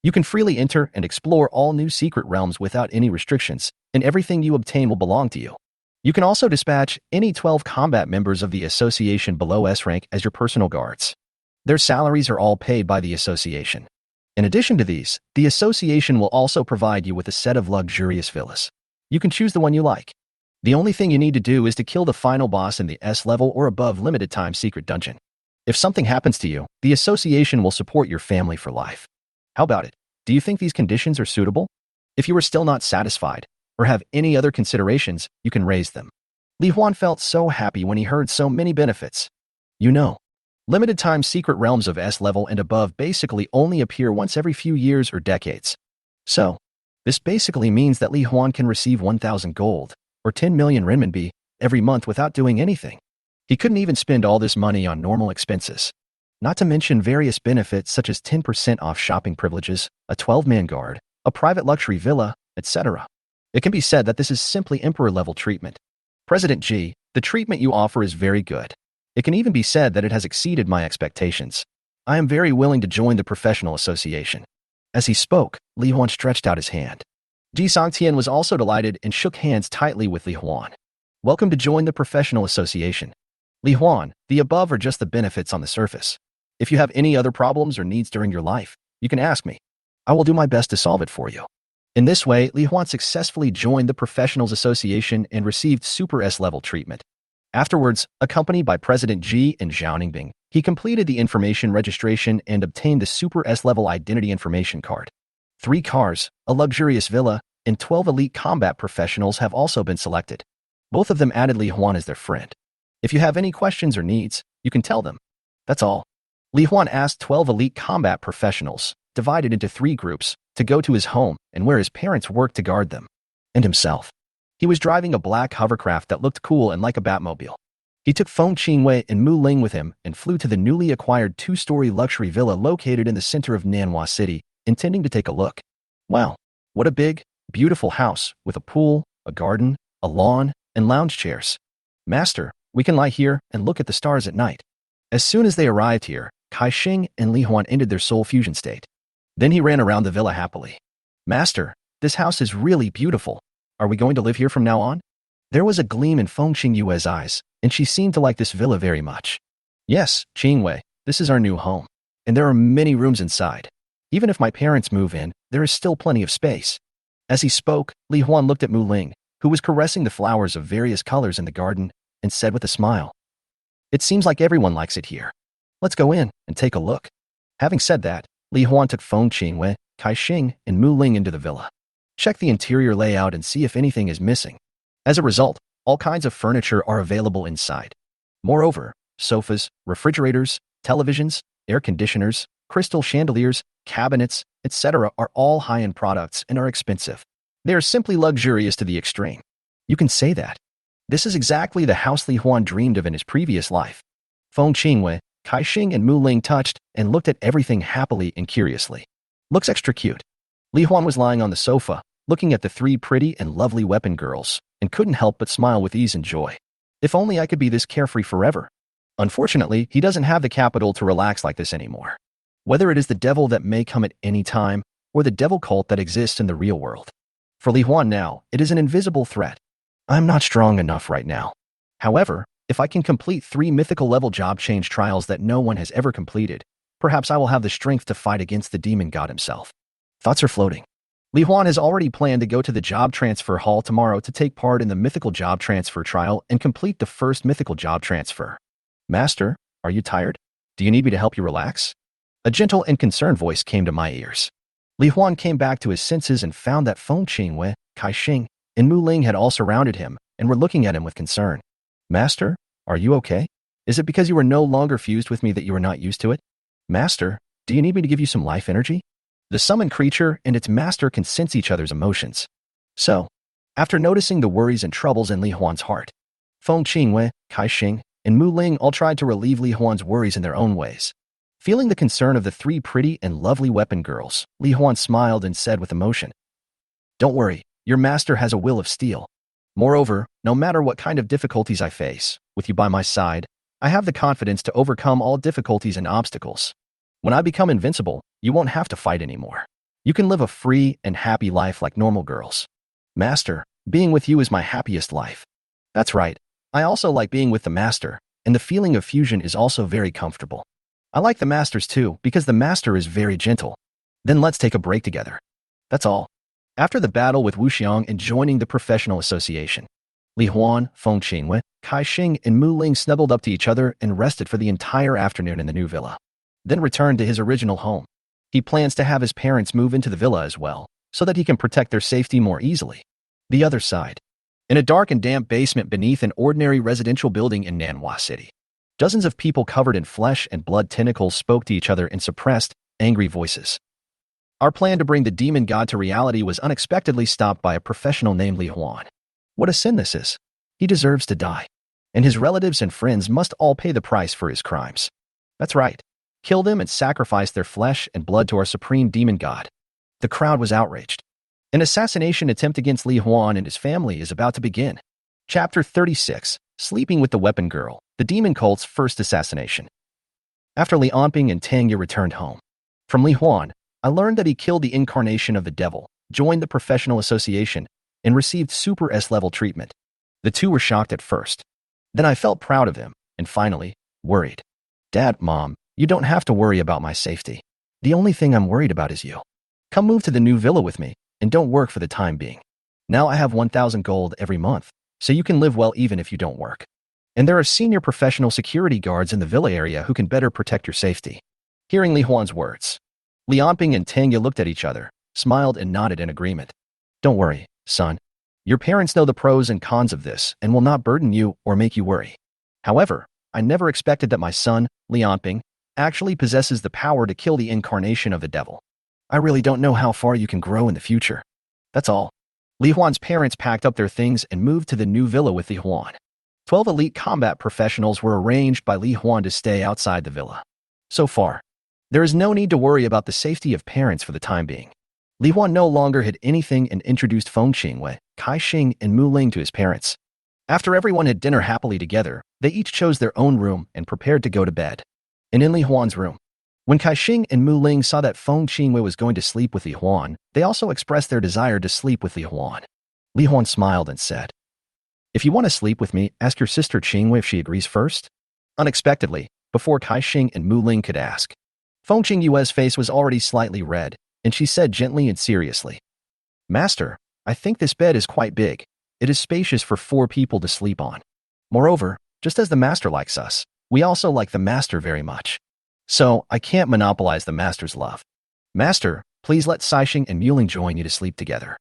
You can freely enter and explore all new secret realms without any restrictions, and everything you obtain will belong to you. You can also dispatch any 12 combat members of the association below S rank as your personal guards. Their salaries are all paid by the association. In addition to these, the association will also provide you with a set of luxurious villas. You can choose the one you like. The only thing you need to do is to kill the final boss in the S level or above limited time secret dungeon. If something happens to you, the association will support your family for life. How about it? Do you think these conditions are suitable? If you are still not satisfied, or have any other considerations, you can raise them. Li Huan felt so happy when he heard so many benefits. You know, limited time secret realms of S level and above basically only appear once every few years or decades. So, this basically means that Li Huan can receive 1,000 gold, or 10 million renminbi, every month without doing anything. He couldn't even spend all this money on normal expenses. Not to mention various benefits such as 10% off shopping privileges, a 12-man guard, a private luxury villa, etc. It can be said that this is simply emperor-level treatment. President G, the treatment you offer is very good. It can even be said that it has exceeded my expectations. I am very willing to join the professional association. As he spoke, Li Huan stretched out his hand. Ji Songtian was also delighted and shook hands tightly with Li Huan. Welcome to join the professional association. Li Huan, the above are just the benefits on the surface. If you have any other problems or needs during your life, you can ask me. I will do my best to solve it for you. In this way, Li Huan successfully joined the Professionals Association and received Super S-level treatment. Afterwards, accompanied by President Ji and Zhao Ningbing, he completed the information registration and obtained the Super S-level identity information card. 3 cars, a luxurious villa, and 12 elite combat professionals have also been selected. Both of them added Li Huan as their friend. If you have any questions or needs, you can tell them. That's all. Li Huan asked 12 elite combat professionals, divided into 3 groups, to go to his home and where his parents worked to guard them, and himself. He was driving a black hovercraft that looked cool and like a Batmobile. He took Feng Qingwei and Mu Ling with him and flew to the newly acquired 2-story luxury villa located in the center of Nanhua City, intending to take a look. Wow, what a big, beautiful house with a pool, a garden, a lawn, and lounge chairs. Master, we can lie here and look at the stars at night. As soon as they arrived here, Kai Xing and Li Huan entered their soul fusion state. Then he ran around the villa happily. Master, this house is really beautiful. Are we going to live here from now on? There was a gleam in Feng Qingyue's eyes, and she seemed to like this villa very much. Yes, Qingwei, this is our new home, and there are many rooms inside. Even if my parents move in, there is still plenty of space. As he spoke, Li Huan looked at Mu Ling, who was caressing the flowers of various colors in the garden, and said with a smile, "It seems like everyone likes it here. Let's go in and take a look." Having said that, Li Huan took Feng Qingwei, Kai Xing, and Mu Ling into the villa. Check the interior layout and see if anything is missing. As a result, all kinds of furniture are available inside. Moreover, sofas, refrigerators, televisions, air conditioners, crystal chandeliers, cabinets, etc. are all high-end products and are expensive. They are simply luxurious to the extreme. You can say that. This is exactly the house Li Huan dreamed of in his previous life. Feng Qingwei, Kai Xing, and Mu Ling touched and looked at everything happily and curiously. Looks extra cute. Li Huan was lying on the sofa, looking at the 3 pretty and lovely weapon girls, and couldn't help but smile with ease and joy. If only I could be this carefree forever. Unfortunately, he doesn't have the capital to relax like this anymore. Whether it is the devil that may come at any time, or the devil cult that exists in the real world. For Li Huan now, it is an invisible threat. I'm not strong enough right now. However, if I can complete 3 mythical level job change trials that no one has ever completed, perhaps I will have the strength to fight against the demon god himself. Thoughts are floating. Li Huan has already planned to go to the job transfer hall tomorrow to take part in the mythical job transfer trial and complete the first mythical job transfer. Master, are you tired? Do you need me to help you relax? A gentle and concerned voice came to my ears. Li Huan came back to his senses and found that Feng Qingwei, Kai Xing, and Mu Ling had all surrounded him and were looking at him with concern. Master, are you okay? Is it because you are no longer fused with me that you are not used to it? Master, do you need me to give you some life energy? The summoned creature and its master can sense each other's emotions. So, after noticing the worries and troubles in Li Huan's heart, Feng Qingwei, Kai Xing, and Mu Ling all tried to relieve Li Huan's worries in their own ways. Feeling the concern of the 3 pretty and lovely weapon girls, Li Huan smiled and said with emotion, "Don't worry, your master has a will of steel. Moreover, no matter what kind of difficulties I face, with you by my side, I have the confidence to overcome all difficulties and obstacles. When I become invincible, you won't have to fight anymore. You can live a free and happy life like normal girls. Master, being with you is my happiest life. That's right. I also like being with the master, and the feeling of fusion is also very comfortable. I like the masters too because the master is very gentle. Then let's take a break together. That's all. After the battle with Wu Xiang and joining the professional association, Li Huan, Feng Qingyue, Kai Xing, and Mu Ling snuggled up to each other and rested for the entire afternoon in the new villa. Then returned to his original home. He plans to have his parents move into the villa as well, so that he can protect their safety more easily. The other side. In a dark and damp basement beneath an ordinary residential building in Manhwa City, dozens of people covered in flesh and blood tentacles spoke to each other in suppressed, angry voices. Our plan to bring the demon god to reality was unexpectedly stopped by a professional named Li Huan. What a sin this is. He deserves to die. And his relatives and friends must all pay the price for his crimes. That's right. Kill them and sacrifice their flesh and blood to our supreme demon god. The crowd was outraged. An assassination attempt against Li Huan and his family is about to begin. Chapter 36, Sleeping with the Weapon Girl, the demon cult's first assassination. After Li Anping and Tang Ye returned home. From Li Huan, I learned that he killed the incarnation of the devil, joined the professional association, and received super S-level treatment. The two were shocked at first. Then I felt proud of him, and finally, worried. Dad, Mom, you don't have to worry about my safety. The only thing I'm worried about is you. Come move to the new villa with me, and don't work for the time being. Now I have 1,000 gold every month, so you can live well even if you don't work. And there are senior professional security guards in the villa area who can better protect your safety. Hearing Li Huan's words, Li Anping and Tang Ye looked at each other, smiled and nodded in agreement. Don't worry, son. Your parents know the pros and cons of this and will not burden you or make you worry. However, I never expected that my son, Li Anping, actually possesses the power to kill the incarnation of the devil. I really don't know how far you can grow in the future. That's all. Li Huan's parents packed up their things and moved to the new villa with Li Huan. 12 elite combat professionals were arranged by Li Huan to stay outside the villa. So far, there is no need to worry about the safety of parents for the time being. Li Huan no longer hid anything and introduced Feng Qingyue, Kai Xing, and Mu Ling to his parents. After everyone had dinner happily together, they each chose their own room and prepared to go to bed. And in Li Huan's room, when Kai Xing and Mu Ling saw that Feng Qingyue was going to sleep with Li Huan, they also expressed their desire to sleep with Li Huan. Li Huan smiled and said, "If you want to sleep with me, ask your sister Qingyue if she agrees first." Unexpectedly, before Kai Xing and Mu Ling could ask, Feng Qingyue's face was already slightly red, and she said gently and seriously, "Master, I think this bed is quite big. It is spacious for 4 people to sleep on. Moreover, just as the master likes us, we also like the master very much. So, I can't monopolize the master's love. Master, please let Saixing and Muling join you to sleep together."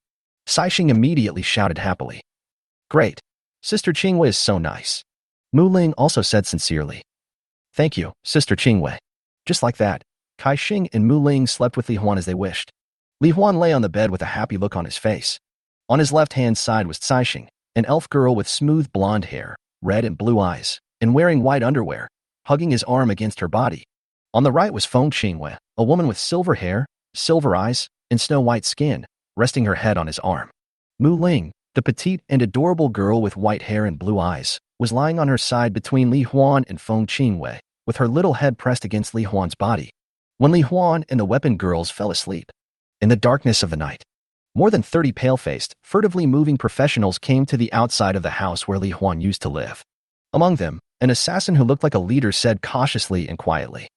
Saixing immediately shouted happily. "Great. Sister Qingyue is so nice." Mu Ling also said sincerely, "Thank you, Sister Qingyue." Just like that, Kai Xing and Mu Ling slept with Li Huan as they wished. Li Huan lay on the bed with a happy look on his face. On his left-hand side was Saixing, an elf girl with smooth blonde hair, red and blue eyes, and wearing white underwear, hugging his arm against her body. On the right was Feng Qingyue, a woman with silver hair, silver eyes, and snow-white skin, resting her head on his arm. Mu Ling, the petite and adorable girl with white hair and blue eyes, was lying on her side between Li Huan and Feng Qingyue, with her little head pressed against Li Huan's body. When Li Huan and the weapon girls fell asleep, in the darkness of the night, more than 30 pale-faced, furtively moving professionals came to the outside of the house where Li Huan used to live. Among them, an assassin who looked like a leader said cautiously and quietly,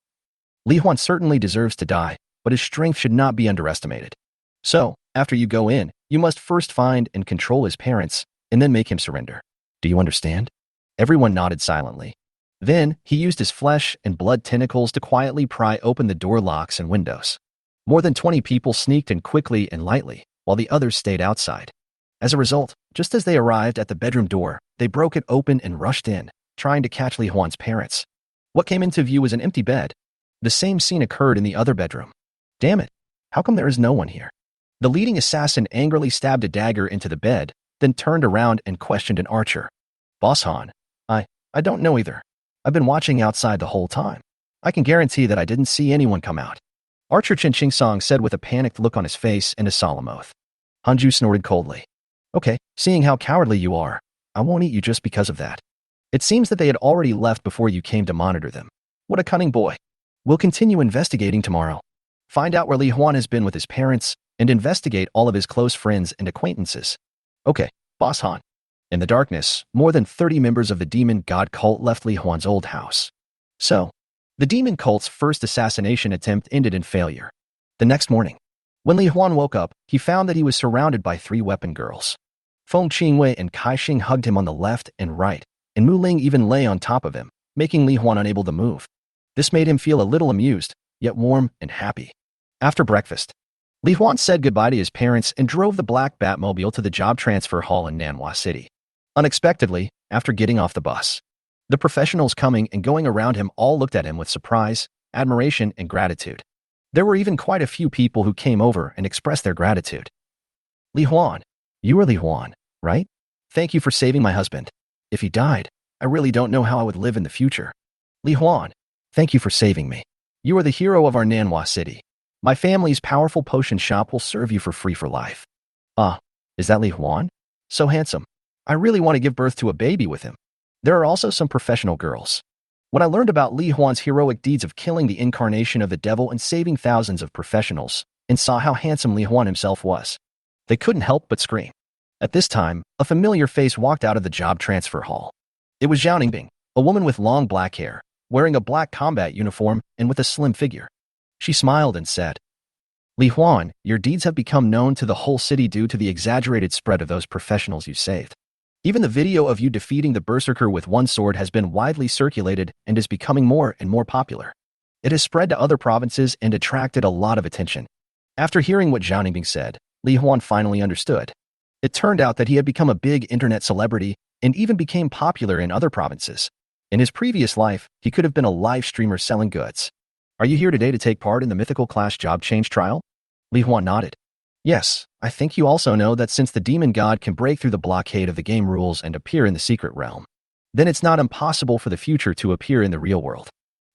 "Li Huan certainly deserves to die, but his strength should not be underestimated. So, after you go in, you must first find and control his parents, and then make him surrender. Do you understand?" Everyone nodded silently. Then, he used his flesh and blood tentacles to quietly pry open the door locks and windows. More than 20 people sneaked in quickly and lightly, while the others stayed outside. As a result, just as they arrived at the bedroom door, they broke it open and rushed in, trying to catch Li Huan's parents. What came into view was an empty bed. The same scene occurred in the other bedroom. Damn it, how come there is no one here? The leading assassin angrily stabbed a dagger into the bed, then turned around and questioned an archer. "Boss Han, I don't know either. I've been watching outside the whole time. I can guarantee that I didn't see anyone come out." Archer Chen Qingsong said with a panicked look on his face and a solemn oath. Hanju snorted coldly. "Okay, seeing how cowardly you are, I won't eat you just because of that. It seems that they had already left before you came to monitor them. What a cunning boy. We'll continue investigating tomorrow." Find out where Li Huan has been with his parents, and investigate all of his close friends and acquaintances. Okay, Boss Han. In the darkness, more than 30 members of the demon god cult left Li Huan's old house. So, the demon cult's first assassination attempt ended in failure. The next morning, when Li Huan woke up, he found that he was surrounded by 3 weapon girls. Feng Qingwei and Kai Xing hugged him on the left and right, and Mu Ling even lay on top of him, making Li Huan unable to move. This made him feel a little amused, yet warm and happy. After breakfast, Li Huan said goodbye to his parents and drove the black Batmobile to the job transfer hall in Manhwa City. Unexpectedly, after getting off the bus, the professionals coming and going around him all looked at him with surprise, admiration, and gratitude. There were even quite a few people who came over and expressed their gratitude. Li Huan, you are Li Huan, right? Thank you for saving my husband. If he died, I really don't know how I would live in the future. Li Huan, thank you for saving me. You are the hero of our Nanhua City. My family's powerful potion shop will serve you for free for life. Ah, is that Li Huan? So handsome. I really want to give birth to a baby with him. There are also some professional girls. When I learned about Li Huan's heroic deeds of killing the incarnation of the devil and saving thousands of professionals, and saw how handsome Li Huan himself was, they couldn't help but scream. At this time, a familiar face walked out of the job transfer hall. It was Zhao Ningbing, a woman with long black hair, wearing a black combat uniform and with a slim figure. She smiled and said, Li Huan, your deeds have become known to the whole city due to the exaggerated spread of those professionals you saved. Even the video of you defeating the berserker with one sword has been widely circulated and is becoming more and more popular. It has spread to other provinces and attracted a lot of attention. After hearing what Zhao Ningbing said, Li Huan finally understood. It turned out that he had become a big internet celebrity and even became popular in other provinces. In his previous life, he could have been a live streamer selling goods. Are you here today to take part in the mythical class job change trial? Li Huan nodded. Yes, I think you also know that since the demon god can break through the blockade of the game rules and appear in the secret realm, then it's not impossible for the future to appear in the real world.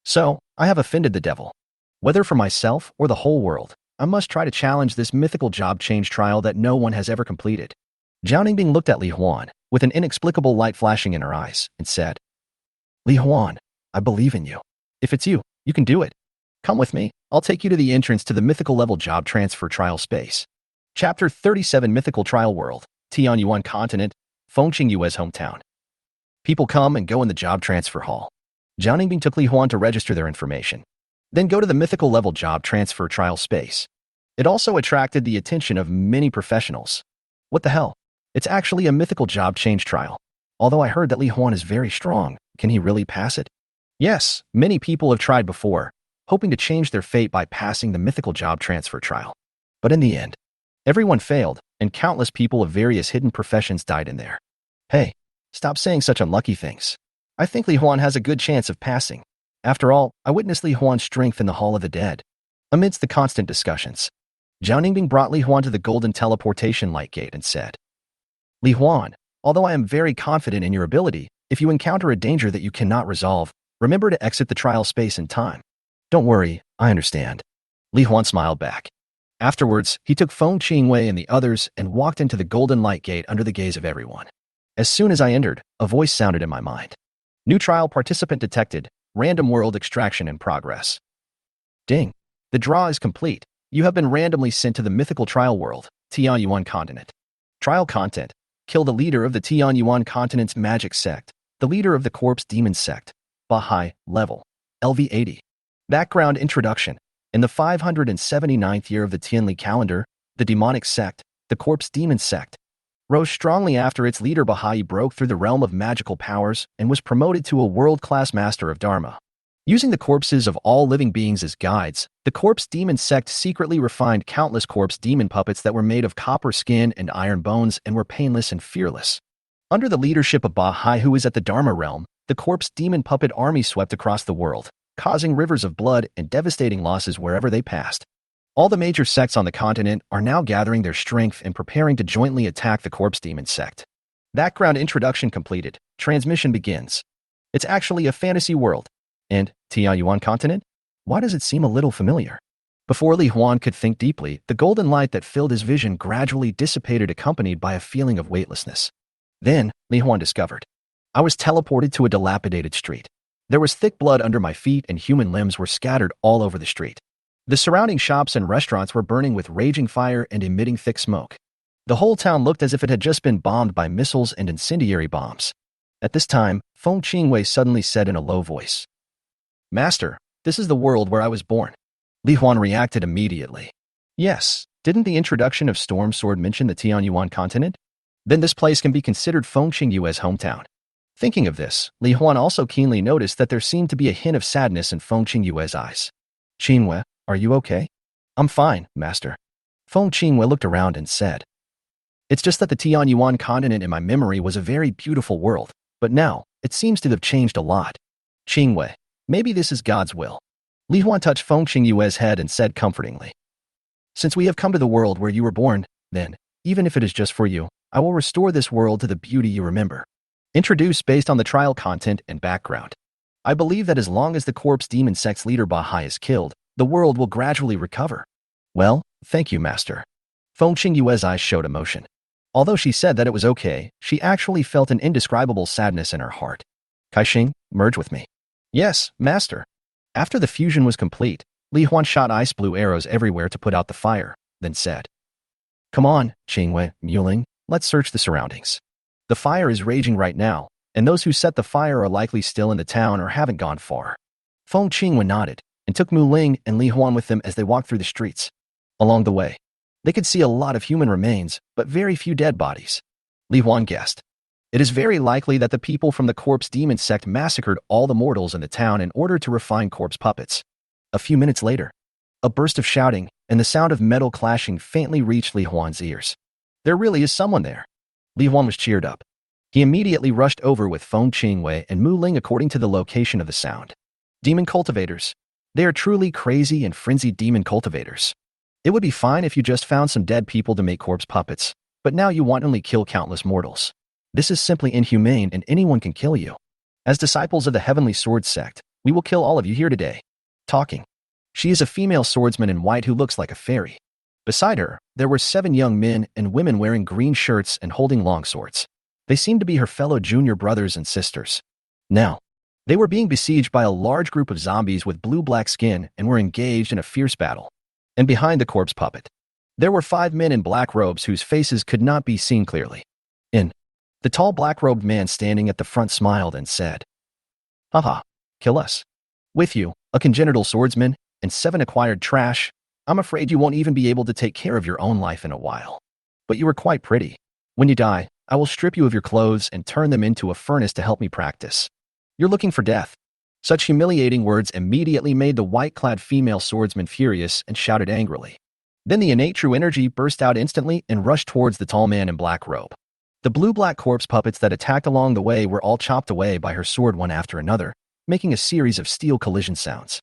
So, I have offended the devil. Whether for myself or the whole world, I must try to challenge this mythical job change trial that no one has ever completed. Zhao Ningbing looked at Li Huan, with an inexplicable light flashing in her eyes, and said, Li Huan, I believe in you. If it's you, you can do it. Come with me, I'll take you to the entrance to the mythical level job transfer trial space. Chapter 37 Mythical Trial World, Tianyuan Continent, Fengqing Yue's hometown. People come and go in the job transfer hall. Zhao Ningbing took Li Huan to register their information. Then go to the mythical level job transfer trial space. It also attracted the attention of many professionals. What the hell? It's actually a mythical job change trial. Although I heard that Li Huan is very strong, can he really pass it? Yes, many people have tried before, hoping to change their fate by passing the mythical job transfer trial. But in the end, everyone failed, and countless people of various hidden professions died in there. Hey, stop saying such unlucky things. I think Li Huan has a good chance of passing. After all, I witnessed Li Huan's strength in the Hall of the Dead. Amidst the constant discussions, Zhao Ningbing brought Li Huan to the golden teleportation light gate and said, Li Huan, although I am very confident in your ability, if you encounter a danger that you cannot resolve, remember to exit the trial space in time. Don't worry, I understand. Li Huan smiled back. Afterwards, he took Feng Qingwei and the others and walked into the golden light gate under the gaze of everyone. As soon as I entered, a voice sounded in my mind. New trial participant detected, random world extraction in progress. Ding. The draw is complete. You have been randomly sent to the mythical trial world, Tianyuan Continent. Trial content. Kill the leader of the Tianyuan Continent's magic sect, the leader of the corpse demon sect, Baha'i, level, LV80. Background introduction. In the 579th year of the Tianli calendar, the demonic sect, the corpse demon sect, rose strongly after its leader Baha'i broke through the realm of magical powers and was promoted to a world-class master of Dharma. Using the corpses of all living beings as guides, the corpse demon sect secretly refined countless corpse demon puppets that were made of copper skin and iron bones and were painless and fearless. Under the leadership of Baha'i, who is at the Dharma realm, the corpse demon puppet army swept across the world, causing rivers of blood and devastating losses wherever they passed. All the major sects on the continent are now gathering their strength and preparing to jointly attack the corpse demon sect. Background introduction completed. Transmission begins. It's actually a fantasy world. And Tianyuan Continent? Why does it seem a little familiar? Before Li Huan could think deeply, the golden light that filled his vision gradually dissipated, accompanied by a feeling of weightlessness. Then, Li Huan discovered. I was teleported to a dilapidated street. There was thick blood under my feet and human limbs were scattered all over the street. The surrounding shops and restaurants were burning with raging fire and emitting thick smoke. The whole town looked as if it had just been bombed by missiles and incendiary bombs. At this time, Feng Qingwei suddenly said in a low voice, "Master, this is the world where I was born." Li Huan reacted immediately. Yes, didn't the introduction of Storm Sword mention the Tianyuan continent? Then this place can be considered Feng Qingyue's hometown. Thinking of this, Li Huan also keenly noticed that there seemed to be a hint of sadness in Feng Qingyue's eyes. "Qingyue, are you okay?" "I'm fine, master." Feng Qingyue looked around and said, "It's just that the Tianyuan continent in my memory was a very beautiful world, but now, it seems to have changed a lot. Qingyue, maybe this is God's will." Li Huan touched Feng Qingyue's head and said comfortingly, "Since we have come to the world where you were born, then, even if it is just for you, I will restore this world to the beauty you remember." Introduced based on the trial content and background. I believe that as long as the corpse demon sect's leader Bahai is killed, the world will gradually recover. Well, thank you, master. Feng Qingyue's eyes showed emotion. Although she said that it was okay, she actually felt an indescribable sadness in her heart. "Kaixing, merge with me." "Yes, master." After the fusion was complete, Li Huan shot ice blue arrows everywhere to put out the fire, then said, "Come on, Qingyue, Muling, let's search the surroundings. The fire is raging right now, and those who set the fire are likely still in the town or haven't gone far." Feng Qingyue nodded, and took Mu Ling and Li Huan with them as they walked through the streets. Along the way, they could see a lot of human remains, but very few dead bodies. Li Huan guessed, "It is very likely that the people from the corpse demon sect massacred all the mortals in the town in order to refine corpse puppets." A few minutes later, a burst of shouting and the sound of metal clashing faintly reached Li Huan's ears. "There really is someone there." Li Huan was cheered up. He immediately rushed over with Feng Qingyue and Mu Ling according to the location of the sound. Demon cultivators. They are truly crazy and frenzied demon cultivators. It would be fine if you just found some dead people to make corpse puppets, but now you wantonly kill countless mortals. This is simply inhumane and anyone can kill you. As disciples of the Heavenly Sword sect, we will kill all of you here today. Talking. She is a female swordsman in white who looks like a fairy. Beside her, there were 7 young men and women wearing green shirts and holding long swords. They seemed to be her fellow junior brothers and sisters. Now, they were being besieged by a large group of zombies with blue-black skin and were engaged in a fierce battle. And behind the corpse puppet, there were 5 men in black robes whose faces could not be seen clearly. The tall black-robed man standing at the front smiled and said, "Haha, kill us. With you, a congenital swordsman, and 7 acquired trash, I'm afraid you won't even be able to take care of your own life in a while. But you are quite pretty. When you die, I will strip you of your clothes and turn them into a furnace to help me practice. You're looking for death." Such humiliating words immediately made the white-clad female swordsman furious and shouted angrily. Then the innate true energy burst out instantly and rushed towards the tall man in black robe. The blue-black corpse puppets that attacked along the way were all chopped away by her sword one after another, making a series of steel collision sounds.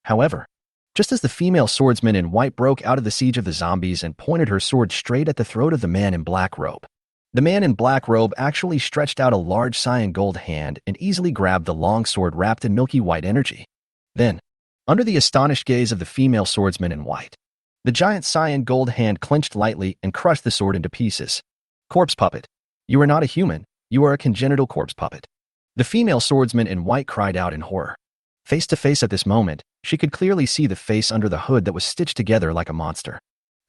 However, just as the female swordsman in white broke out of the siege of the zombies and pointed her sword straight at the throat of the man in black robe, the man in black robe actually stretched out a large cyan gold hand and easily grabbed the long sword wrapped in milky white energy. Then, under the astonished gaze of the female swordsman in white, the giant cyan gold hand clenched lightly and crushed the sword into pieces. "Corpse puppet, you are not a human, you are a congenital corpse puppet." The female swordsman in white cried out in horror. Face to face at this moment, she could clearly see the face under the hood that was stitched together like a monster.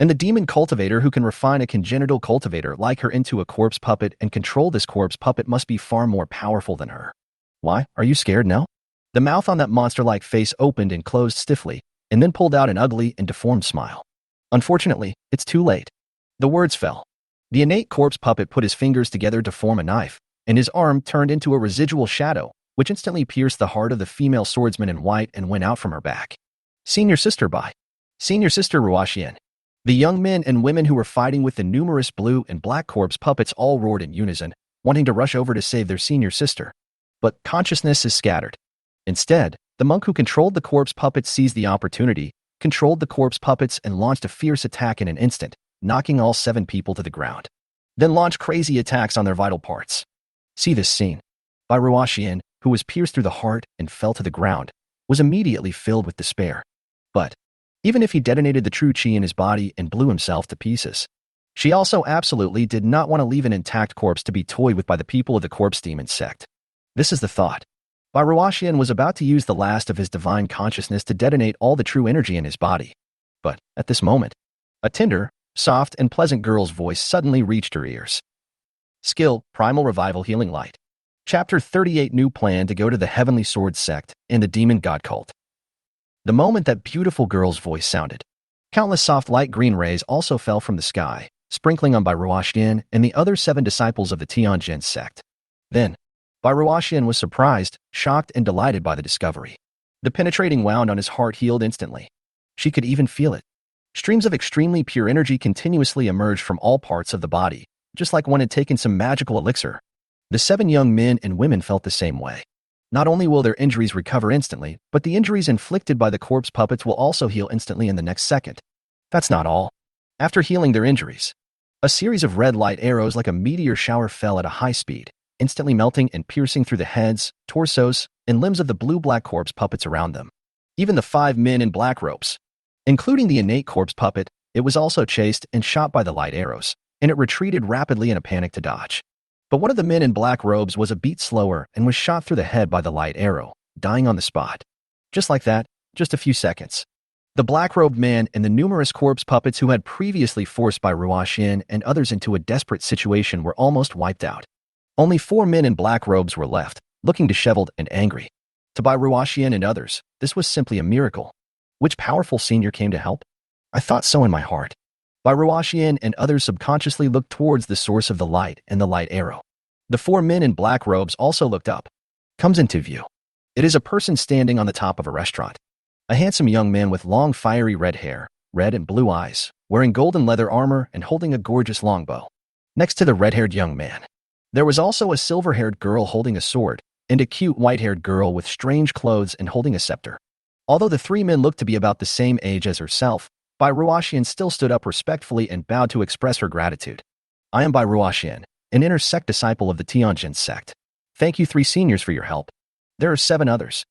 And the demon cultivator who can refine a congenital cultivator like her into a corpse puppet and control this corpse puppet must be far more powerful than her. "Why, are you scared now?" The mouth on that monster-like face opened and closed stiffly, and then pulled out an ugly and deformed smile. "Unfortunately, it's too late." The words fell. The innate corpse puppet put his fingers together to form a knife, and his arm turned into a residual shadow, which instantly pierced the heart of the female swordsman in white and went out from her back. "Senior sister Bai. Senior sister Ruaxian." The young men and women who were fighting with the numerous blue and black corpse puppets all roared in unison, wanting to rush over to save their senior sister. But consciousness is scattered. Instead, the monk who controlled the corpse puppets seized the opportunity, controlled the corpse puppets and launched a fierce attack in an instant, knocking all 7 people to the ground. Then launched crazy attacks on their vital parts. See this scene. Bai Ruaxian, who was pierced through the heart and fell to the ground, was immediately filled with despair. But even if he detonated the true chi in his body and blew himself to pieces, she also absolutely did not want to leave an intact corpse to be toyed with by the people of the corpse demon sect. This is the thought. Bairuashian was about to use the last of his divine consciousness to detonate all the true energy in his body. But, at this moment, a tender, soft, and pleasant girl's voice suddenly reached her ears. Skill, Primal Revival Healing Light. Chapter 38 New Plan to go to the Heavenly Sword Sect and the Demon God Cult. The moment that beautiful girl's voice sounded, countless soft light green rays also fell from the sky, sprinkling on Bairuashian and the other 7 disciples of the Tianjin sect. Then, Bairuashian was surprised, shocked, and delighted by the discovery. The penetrating wound on his heart healed instantly. She could even feel it. Streams of extremely pure energy continuously emerged from all parts of the body, just like one had taken some magical elixir. The 7 young men and women felt the same way. Not only will their injuries recover instantly, but the injuries inflicted by the corpse puppets will also heal instantly in the next second. That's not all. After healing their injuries, a series of red light arrows like a meteor shower fell at a high speed, instantly melting and piercing through the heads, torsos, and limbs of the blue-black corpse puppets around them. Even the 5 men in black robes, including the innate corpse puppet, it was also chased and shot by the light arrows, and it retreated rapidly in a panic to dodge. But one of the men in black robes was a beat slower and was shot through the head by the light arrow, dying on the spot. Just like that, just a few seconds. The black-robed man and the numerous corpse puppets who had previously forced Bairuashian and others into a desperate situation were almost wiped out. Only 4 men in black robes were left, looking disheveled and angry. To Bairuashian and others, this was simply a miracle. Which powerful senior came to help? I thought so in my heart. Bairuashian and others subconsciously looked towards the source of the light and the light arrow. The 4 men in black robes also looked up. Comes into view. It is a person standing on the top of a restaurant. A handsome young man with long fiery red hair, red and blue eyes, wearing golden leather armor and holding a gorgeous longbow. Next to the red-haired young man, there was also a silver-haired girl holding a sword, and a cute white-haired girl with strange clothes and holding a scepter. Although the 3 men looked to be about the same age as herself, Bairuashian still stood up respectfully and bowed to express her gratitude. I am Bairuashian, an inner-sect disciple of the Tianjin sect. Thank you 3 seniors for your help. There are 7 others.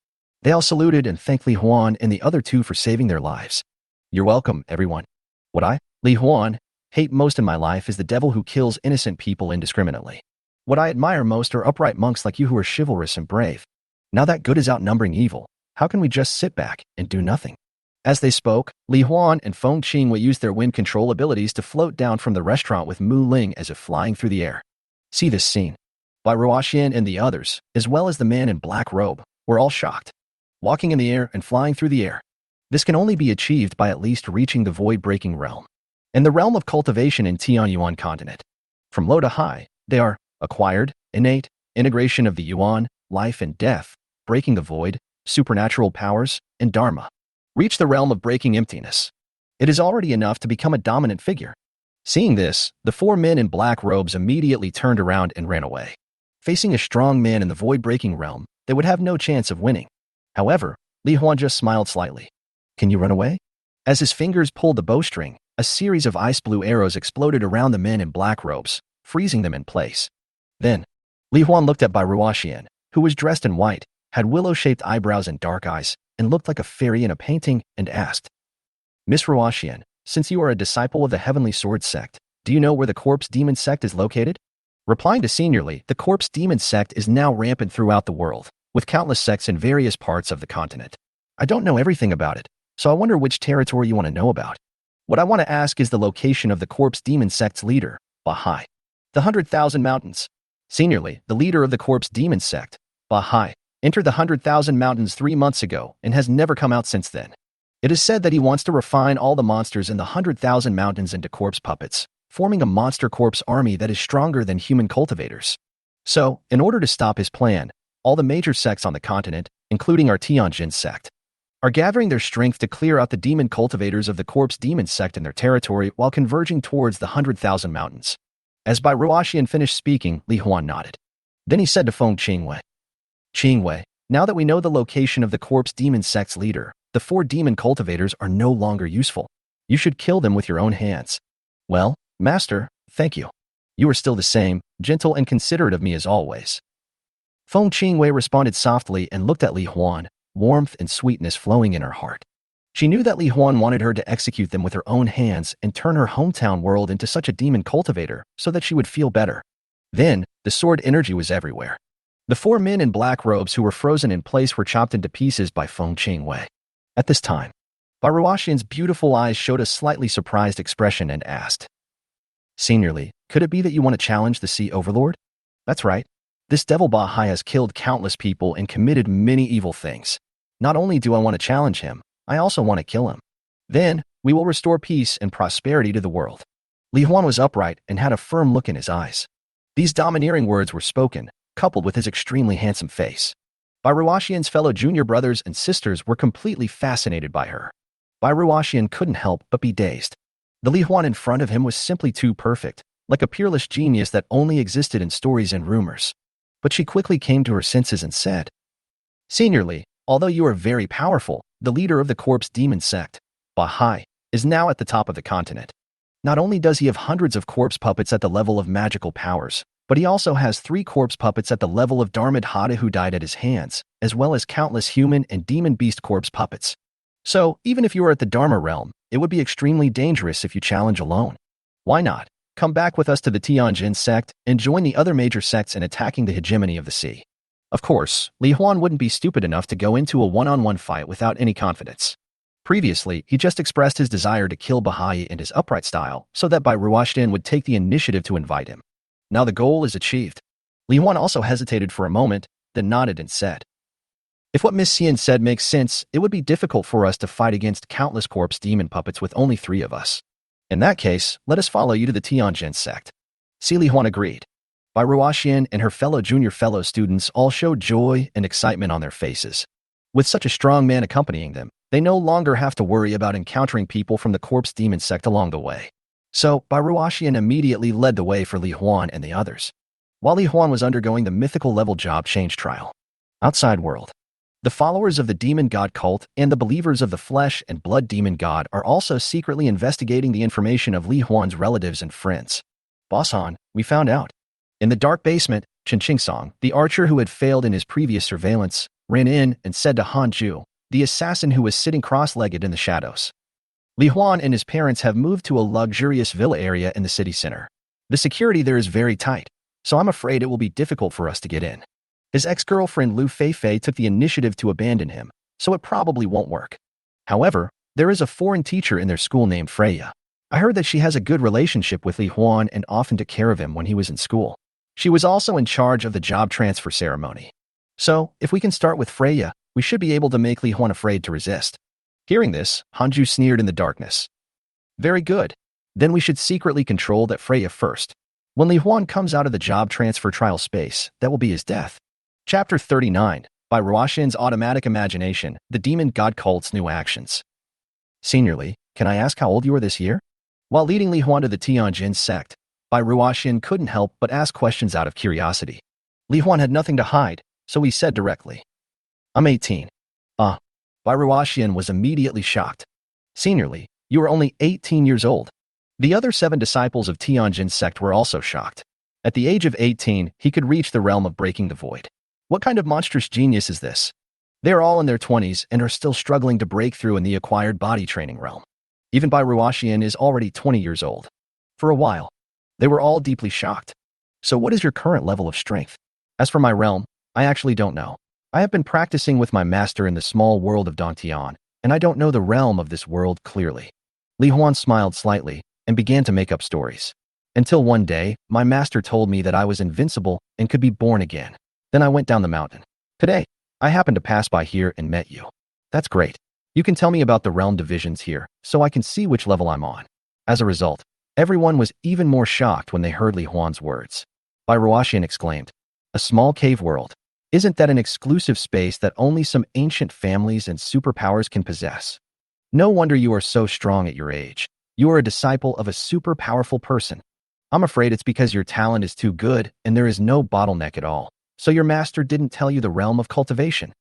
They all saluted and thanked Li Huan and the other 2 for saving their lives. You're welcome, everyone. What I, Li Huan, hate most in my life is the devil who kills innocent people indiscriminately. What I admire most are upright monks like you who are chivalrous and brave. Now that good is outnumbering evil, how can we just sit back and do nothing? As they spoke, Li Huan and Feng Qingwei used their wind control abilities to float down from the restaurant with Mu Ling as if flying through the air. See this scene. Bairuashian and the others, as well as the man in black robe, were all shocked. Walking in the air and flying through the air. This can only be achieved by at least reaching the void-breaking realm, and the realm of cultivation in Tianyuan continent. From low to high, they are acquired, innate, integration of the yuan, life and death, breaking the void, supernatural powers, and dharma. Reach the realm of breaking emptiness. It is already enough to become a dominant figure. Seeing this, the 4 men in black robes immediately turned around and ran away. Facing a strong man in the void-breaking realm, they would have no chance of winning. However, Li Huan just smiled slightly. Can you run away? As his fingers pulled the bowstring, a series of ice blue arrows exploded around the men in black robes, freezing them in place. Then, Li Huan looked at Bairuashian, who was dressed in white, had willow-shaped eyebrows and dark eyes, and looked like a fairy in a painting, and asked, Miss Ruashian, since you are a disciple of the Heavenly Sword Sect, do you know where the Corpse Demon Sect is located? Replying to seniorly, the Corpse Demon Sect is now rampant throughout the world, with countless sects in various parts of the continent. I don't know everything about it, so I wonder which territory you want to know about. What I want to ask is the location of the Corpse Demon Sect's leader, Bahai. The 100,000 Mountains. Seniorly, the leader of the Corpse Demon Sect, Bahai, entered the 100,000 Mountains 3 months ago and has never come out since then. It is said that he wants to refine all the monsters in the 100,000 Mountains into corpse puppets, forming a monster corpse army that is stronger than human cultivators. So, in order to stop his plan, all the major sects on the continent, including our Tianjin sect, are gathering their strength to clear out the demon cultivators of the Corpse Demon Sect in their territory while converging towards the 100,000 Mountains. As Bairuashian finished speaking, Li Huan nodded. Then he said to Feng Qingwei, Qingwei, now that we know the location of the Corpse Demon Sect's leader, the 4 demon cultivators are no longer useful. You should kill them with your own hands. Well, Master, thank you. You are still the same, gentle and considerate of me as always. Feng Qingwei responded softly and looked at Li Huan, warmth and sweetness flowing in her heart. She knew that Li Huan wanted her to execute them with her own hands and turn her hometown world into such a demon cultivator so that she would feel better. Then, the sword energy was everywhere. The four men in black robes who were frozen in place were chopped into pieces by Feng Qingwei. At this time, Baruashian's beautiful eyes showed a slightly surprised expression and asked, "Seniorly, could it be that you want to challenge the Sea Overlord?" "That's right. This devil Bahai has killed countless people and committed many evil things. Not only do I want to challenge him, I also want to kill him. Then, we will restore peace and prosperity to the world." Li Huan was upright and had a firm look in his eyes. These domineering words were spoken, coupled with his extremely handsome face. Baruashian's fellow junior brothers and sisters were completely fascinated by her. Baruashian couldn't help but be dazed. The Li Huan in front of him was simply too perfect, like a peerless genius that only existed in stories and rumors. But she quickly came to her senses and said, "Seniorly, although you are very powerful, the leader of the corpse demon sect, Bahai, is now at the top of the continent. Not only does he have hundreds of corpse puppets at the level of magical powers, but he also has 3 corpse puppets at the level of Dharmad Hada who died at his hands, as well as countless human and demon beast corpse puppets. So, even if you are at the Dharma realm, it would be extremely dangerous if you challenge alone. Why not? Come back with us to the Tianjin sect and join the other major sects in attacking the hegemony of the sea." Of course, Li Huan wouldn't be stupid enough to go into a one-on-one fight without any confidence. Previously, he just expressed his desire to kill Bahai in his upright style so that Baruashian would take the initiative to invite him. Now the goal is achieved. Li Huan also hesitated for a moment, then nodded and said, "If what Miss Xian said makes sense, it would be difficult for us to fight against countless corpse demon puppets with only 3 of us. In that case, let us follow you to the Tianjin sect." Li Huan agreed. Baruashian and her fellow students all showed joy and excitement on their faces. With such a strong man accompanying them, they no longer have to worry about encountering people from the corpse demon sect along the way. So, Baruashian immediately led the way for Li Huan and the others. While Li Huan was undergoing the mythical level job change trial. Outside world. The followers of the demon god cult and the believers of the flesh and blood demon god are also secretly investigating the information of Li Huan's relatives and friends. "Boss Han, we found out." In the dark basement, Chen Qingsong, the archer who had failed in his previous surveillance, ran in and said to Han Ju, the assassin who was sitting cross-legged in the shadows, "Li Huan and his parents have moved to a luxurious villa area in the city center. The security there is very tight, so I'm afraid it will be difficult for us to get in. His ex-girlfriend Lu Feifei took the initiative to abandon him, so it probably won't work. However, there is a foreign teacher in their school named Freya. I heard that she has a good relationship with Li Huan and often took care of him when he was in school. She was also in charge of the job transfer ceremony. So, if we can start with Freya, we should be able to make Li Huan afraid to resist." Hearing this, Hanju sneered in the darkness. "Very good. Then we should secretly control that Freya first. When Li Huan comes out of the job transfer trial space, that will be his death." Chapter 39, by Ruashin's automatic imagination, the demon god cult's new actions. Seniorly, can I ask how old you are this year? While leading Li Huan to the Tianjin sect, Bai Ruashin couldn't help but ask questions out of curiosity. Li Huan had nothing to hide, so he said directly, "I'm 18. Bai Ruashin was immediately shocked. Seniorly, you are only 18 years old. The other 7 disciples of Tianjin sect were also shocked. At the age of 18, he could reach the realm of breaking the void. What kind of monstrous genius is this? They are all in their 20s and are still struggling to break through in the acquired body training realm. Even Bai Ruashin is already 20 years old. For a while, they were all deeply shocked. So what is your current level of strength? As for my realm, I actually don't know. I have been practicing with my master in the small world of Dongtian, and I don't know the realm of this world clearly." Li Huan smiled slightly and began to make up stories. "Until one day, my master told me that I was invincible and could be born again. Then I went down the mountain. Today, I happened to pass by here and met you. That's great. You can tell me about the realm divisions here, so I can see which level I'm on." As a result, everyone was even more shocked when they heard Li Huan's words. Bai Ruashin exclaimed, "A small cave world. Isn't that an exclusive space that only some ancient families and superpowers can possess? No wonder you are so strong at your age. You are a disciple of a super powerful person. I'm afraid it's because your talent is too good and there is no bottleneck at all. So your master didn't tell you the realm of cultivation."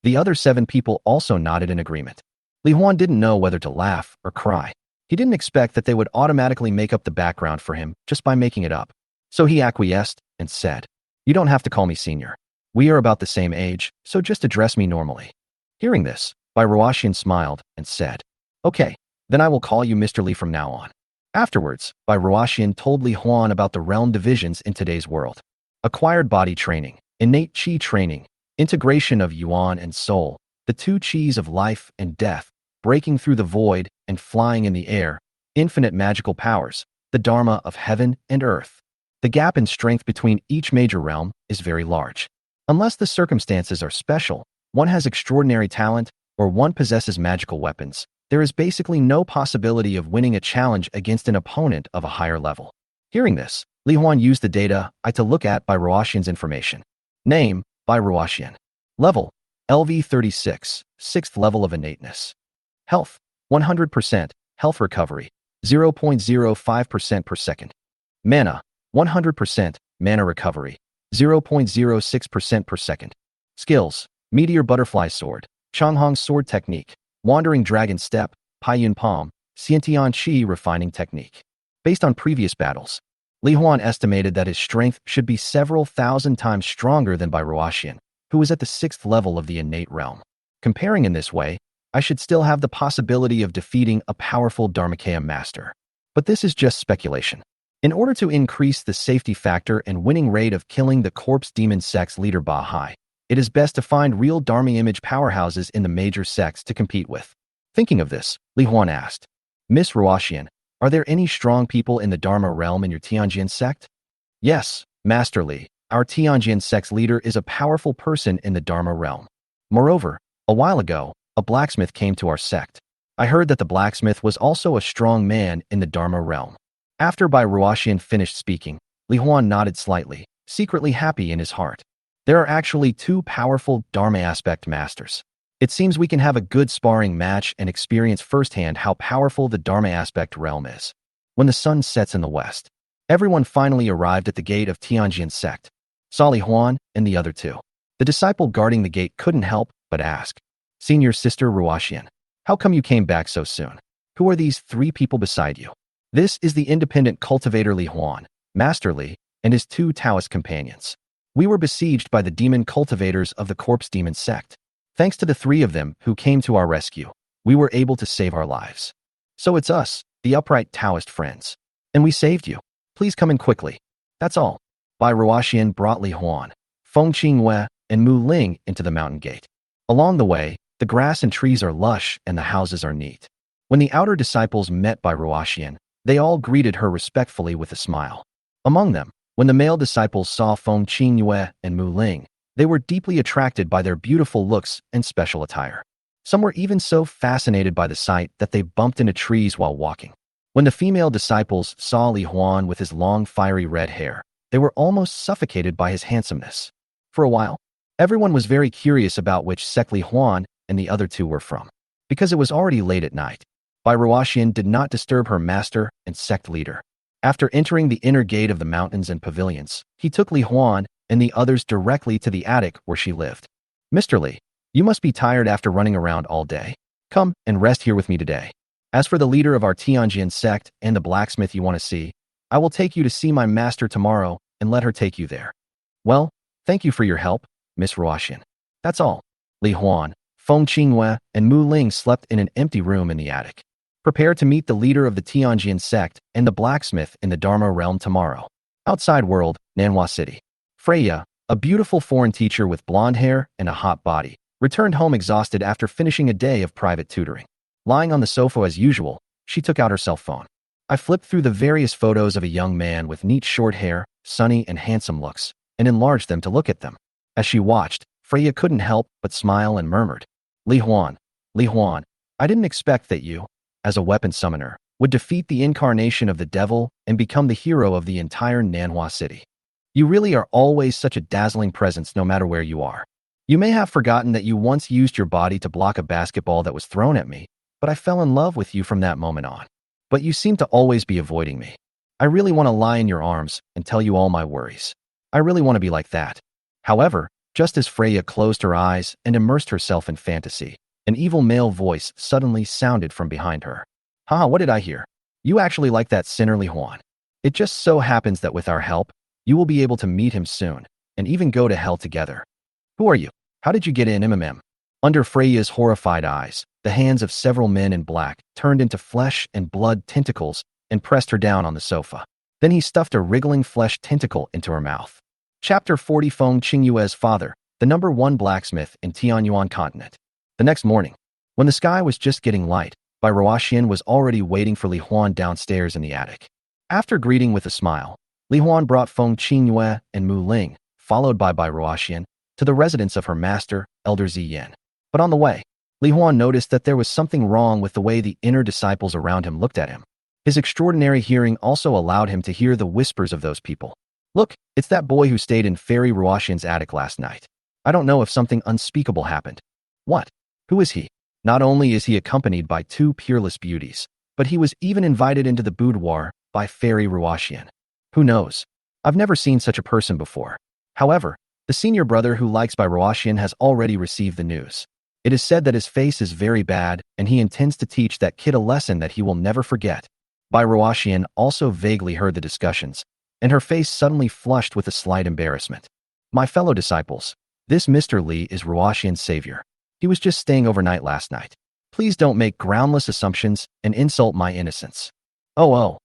The other 7 people also nodded in agreement. Li Huan didn't know whether to laugh or cry. He didn't expect that they would automatically make up the background for him just by making it up. So he acquiesced and said, "You don't have to call me senior. We are about the same age, so just address me normally." Hearing this, Bai Ruashin smiled and said, "Okay, then I will call you Mr. Li from now on." Afterwards, Bai Ruashin told Li Huan about the realm divisions in today's world. Acquired body training, innate qi training, integration of yuan and soul, the two qis of life and death, breaking through the void and flying in the air, infinite magical powers, the dharma of heaven and earth. The gap in strength between each major realm is very large. Unless the circumstances are special, one has extraordinary talent, or one possesses magical weapons, there is basically no possibility of winning a challenge against an opponent of a higher level. Hearing this, Li Huan used the data I to look at by Ruoxian's information. Name, by Ruoxian. Level, LV36, 6th level of innateness. Health, 100%, health recovery, 0.05% per second. Mana, 100%, mana recovery, 0.06% per second. Skills, Meteor Butterfly Sword, Changhong Sword Technique, Wandering Dragon Step, Paiyun Palm, Xiantian Qi Refining Technique. Based on previous battles, Li Huan estimated that his strength should be several thousand times stronger than by Ruoxian, who was at the 6th level of the innate realm. Comparing in this way, I should still have the possibility of defeating a powerful Dharmakaya master. But this is just speculation. In order to increase the safety factor and winning rate of killing the corpse demon sect's leader Bahai, it is best to find real Dharma image powerhouses in the major sects to compete with. Thinking of this, Li Huan asked, Miss Ruoxian, are there any strong people in the Dharma realm in your Tianjin sect? Yes, Master Li, our Tianjin sect's leader is a powerful person in the Dharma realm. Moreover, a while ago, a blacksmith came to our sect. I heard that the blacksmith was also a strong man in the Dharma realm. After Bai Ruoxian finished speaking, Li Huan nodded slightly, secretly happy in his heart. There are actually two powerful Dharma aspect masters. It seems we can have a good sparring match and experience firsthand how powerful the Dharma aspect realm is. When the sun sets in the west, everyone finally arrived at the gate of Tianjin sect. Saw Li Huan and the other two. The disciple guarding the gate couldn't help but ask, Senior Sister Ruoxian, how come you came back so soon? Who are these three people beside you? This is the independent cultivator Li Huan, Master Li, and his two Taoist companions. We were besieged by the demon cultivators of the corpse demon sect. Thanks to the three of them who came to our rescue, we were able to save our lives. So it's us, the upright Taoist friends. And we saved you. Please come in quickly. That's all. Bai Ruoxian brought Li Huan, Feng Qingyue, and Mu Ling into the mountain gate. Along the way, the grass and trees are lush and the houses are neat. When the outer disciples met Bai Ruoxian, they all greeted her respectfully with a smile. Among them, when the male disciples saw Feng Qingyue and Mu Ling, they were deeply attracted by their beautiful looks and special attire. Some were even so fascinated by the sight that they bumped into trees while walking. When the female disciples saw Li Huan with his long fiery red hair, they were almost suffocated by his handsomeness. For a while, everyone was very curious about which sect Li Huan and the other two were from. Because it was already late at night, Bai Ruoxian did not disturb her master and sect leader. After entering the inner gate of the mountains and pavilions, he took Li Huan and the others directly to the attic where she lived. Mr. Li, you must be tired after running around all day. Come and rest here with me today. As for the leader of our Tianjin sect and the blacksmith you want to see, I will take you to see my master tomorrow and let her take you there. Well, thank you for your help, Miss Ruoxian. That's all. Li Huan, Feng Qingyue, and Mu Ling slept in an empty room in the attic. Prepare to meet the leader of the Tianjin sect and the blacksmith in the Dharma realm tomorrow. Outside world, Nanhua City. Freya, a beautiful foreign teacher with blonde hair and a hot body, returned home exhausted after finishing a day of private tutoring. Lying on the sofa as usual, she took out her cell phone. I flipped through the various photos of a young man with neat short hair, sunny and handsome looks, and enlarged them to look at them. As she watched, Freya couldn't help but smile and murmured, Li Huan, I didn't expect that you, as a weapon summoner, would defeat the incarnation of the devil and become the hero of the entire Nanhua City. You really are always such a dazzling presence no matter where you are. You may have forgotten that you once used your body to block a basketball that was thrown at me, but I fell in love with you from that moment on. But you seem to always be avoiding me. I really want to lie in your arms and tell you all my worries. I really want to be like that. However, just as Freya closed her eyes and immersed herself in fantasy, an evil male voice suddenly sounded from behind her. Haha, what did I hear? You actually like that sinner Li Huan. It just so happens that with our help, you will be able to meet him soon, and even go to hell together. Who are you? How did you get in MMM? Under Freya's horrified eyes, the hands of several men in black turned into flesh and blood tentacles and pressed her down on the sofa. Then he stuffed a wriggling flesh tentacle into her mouth. Chapter 40 Feng Qingyue's father, the #1 blacksmith in Tianyuan continent. The next morning, when the sky was just getting light, Bai Ruoxian was already waiting for Li Huan downstairs in the attic. After greeting with a smile, Li Huan brought Feng Qingyue and Mu Ling, followed by Bai Ruoxian, to the residence of her master, Elder Ziyan. But on the way, Li Huan noticed that there was something wrong with the way the inner disciples around him looked at him. His extraordinary hearing also allowed him to hear the whispers of those people. Look, it's that boy who stayed in Fairy Ruoxian's attic last night. I don't know if something unspeakable happened. What? Who is he? Not only is he accompanied by 2 peerless beauties, but he was even invited into the boudoir by Fairy Ruoxian. Who knows? I've never seen such a person before. However, the senior brother who likes Bai Ruoxian has already received the news. It is said that his face is very bad, and he intends to teach that kid a lesson that he will never forget. Bai Ruoxian also vaguely heard the discussions, and her face suddenly flushed with a slight embarrassment. My fellow disciples, this Mr. Li is Ruoxian's savior. He was just staying overnight last night. Please don't make groundless assumptions and insult my innocence. Oh,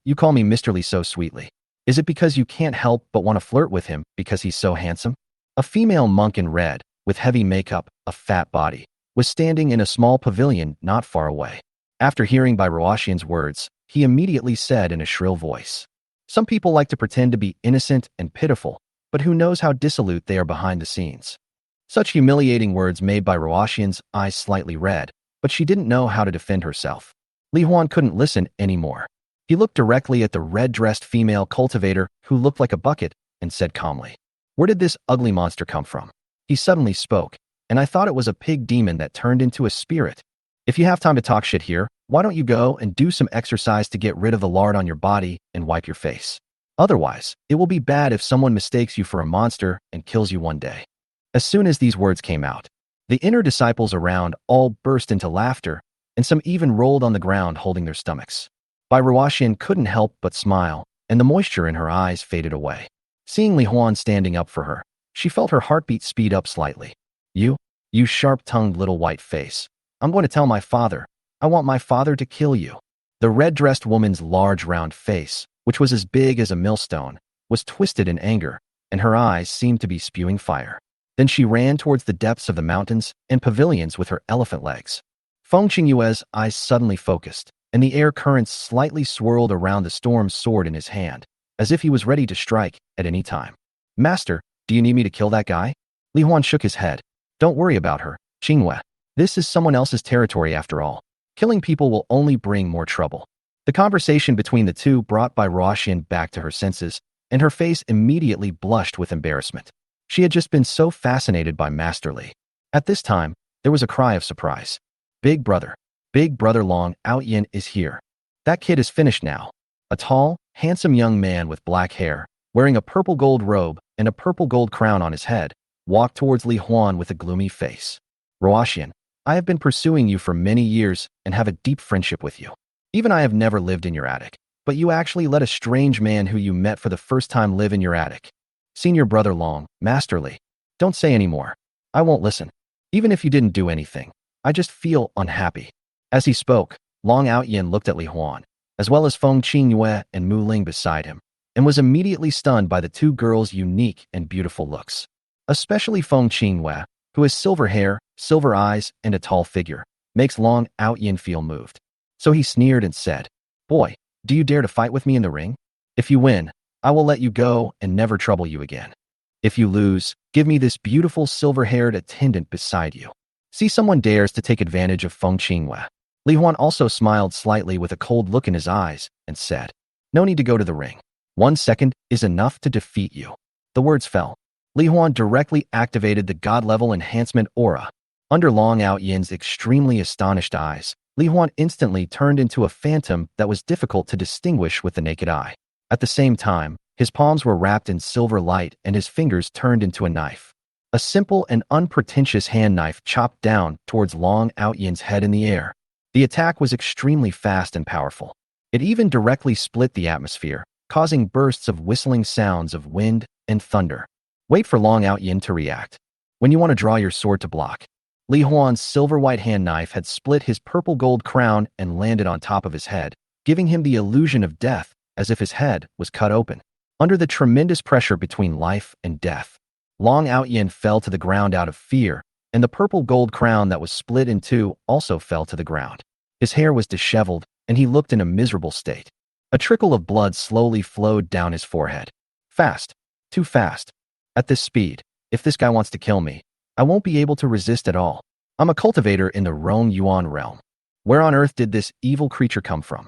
you call me Mr. Li so sweetly. Is it because you can't help but want to flirt with him because he's so handsome? A female monk in red, with heavy makeup, a fat body, was standing in a small pavilion not far away. After hearing Bai Ruoxian's words, he immediately said in a shrill voice, "Some people like to pretend to be innocent and pitiful, but who knows how dissolute they are behind the scenes." Such humiliating words made Bai Ruoxian's eyes slightly red, but she didn't know how to defend herself. Li Huan couldn't listen anymore. He looked directly at the red-dressed female cultivator who looked like a bucket and said calmly, "Where did this ugly monster come from?" He suddenly spoke, and I thought it was a pig demon that turned into a spirit. If you have time to talk shit here, why don't you go and do some exercise to get rid of the lard on your body and wipe your face? Otherwise, it will be bad if someone mistakes you for a monster and kills you one day. As soon as these words came out, the inner disciples around all burst into laughter, and some even rolled on the ground holding their stomachs. Bai Ruoxian couldn't help but smile, and the moisture in her eyes faded away. Seeing Li Huan standing up for her, she felt her heartbeat speed up slightly. You sharp-tongued little white face. I'm going to tell my father. I want my father to kill you." The red-dressed woman's large round face, which was as big as a millstone, was twisted in anger, and her eyes seemed to be spewing fire. Then she ran towards the depths of the mountains and pavilions with her elephant legs. Feng Qingyue's eyes suddenly focused, and the air currents slightly swirled around the storm's sword in his hand, as if he was ready to strike at any time. "Master, do you need me to kill that guy?" Li Huan shook his head. "Don't worry about her, Qingyue. This is someone else's territory after all. Killing people will only bring more trouble." The conversation between the two brought Bai Ruoxian back to her senses, and her face immediately blushed with embarrassment. She had just been so fascinated by Master Li. At this time, there was a cry of surprise. Big brother Long Outyin is here. That kid is finished now." A tall, handsome young man with black hair, wearing a purple gold robe and a purple gold crown on his head, walked towards Li Huan with a gloomy face. "Ruoxian, I have been pursuing you for many years and have a deep friendship with you. Even I have never lived in your attic, but you actually let a strange man who you met for the first time live in your attic. Senior brother Long, Master Li, don't say any more. I won't listen. Even if you didn't do anything, I just feel unhappy." As he spoke, Long Outyin looked at Li Huan, as well as Feng Qingyue and Mu Ling beside him, and was immediately stunned by the 2 girls' unique and beautiful looks. Especially Feng Qingyue, who has silver hair, silver eyes, and a tall figure, makes Long Outyin feel moved. So he sneered and said, "Boy, do you dare to fight with me in the ring? If you win, I will let you go and never trouble you again. If you lose, give me this beautiful silver-haired attendant beside you." See, someone dares to take advantage of Feng Qingyue. Li Huan also smiled slightly with a cold look in his eyes and said, "No need to go to the ring. 1 second is enough to defeat you." The words fell. Li Huan directly activated the God-level enhancement aura. Under Long Outyin's extremely astonished eyes, Li Huan instantly turned into a phantom that was difficult to distinguish with the naked eye. At the same time, his palms were wrapped in silver light and his fingers turned into a knife. A simple and unpretentious hand knife chopped down towards Long Outyin's head in the air. The attack was extremely fast and powerful. It even directly split the atmosphere, causing bursts of whistling sounds of wind and thunder. Wait for Long Outyin to react. When you want to draw your sword to block. Li Huan's silver-white hand knife had split his purple gold crown and landed on top of his head, giving him the illusion of death, as if his head was cut open. Under the tremendous pressure between life and death, Long Outyin fell to the ground out of fear, and the purple gold crown that was split in two also fell to the ground. His hair was disheveled, and he looked in a miserable state. A trickle of blood slowly flowed down his forehead. Fast. Too fast. At this speed, if this guy wants to kill me, I won't be able to resist at all. I'm a cultivator in the Rong Yuan realm. Where on earth did this evil creature come from?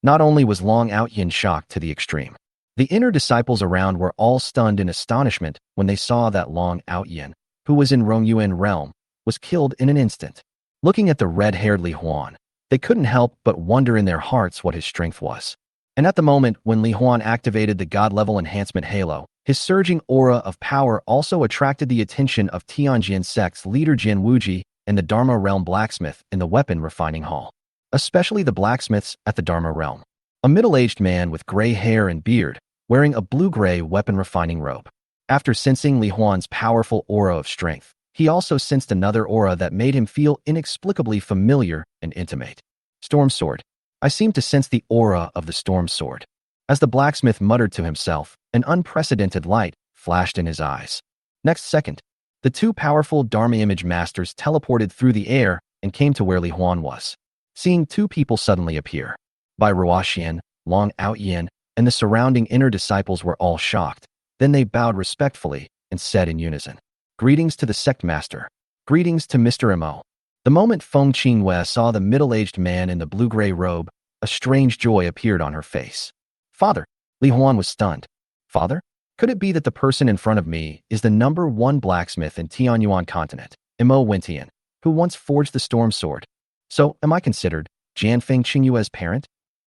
Not only was Long Outyin shocked to the extreme, the inner disciples around were all stunned in astonishment when they saw that Long Outyin, who was in Rong Yuan realm, was killed in an instant. Looking at the red-haired Li Huan, they couldn't help but wonder in their hearts what his strength was. And at the moment when Li Huan activated the God-level enhancement halo, his surging aura of power also attracted the attention of Tianjin sect's leader Jin Wuji and the Dharma realm blacksmith in the weapon refining hall. Especially the blacksmiths at the Dharma realm. A middle-aged man with gray hair and beard, wearing a blue-gray weapon refining robe. After sensing Li Huan's powerful aura of strength, he also sensed another aura that made him feel inexplicably familiar and intimate. Storm Sword. I seem to sense the aura of the Storm Sword. As the blacksmith muttered to himself, an unprecedented light flashed in his eyes. Next second, the two powerful Dharma image masters teleported through the air and came to where Li Huan was. Seeing two people suddenly appear, Bai Ruoxian, Long Outyin, and the surrounding inner disciples were all shocked. Then they bowed respectfully and said in unison, "Greetings to the sect master. Greetings to Mr. Mo." The moment Feng Qinghue saw the middle-aged man in the blue-gray robe, a strange joy appeared on her face. "Father." Li Huan was stunned. "Father? Could it be that the person in front of me is the #1 blacksmith in Tianyuan continent, Mo Wentian, who once forged the Storm Sword? So, am I considered Jianfeng Qinghue's parent?"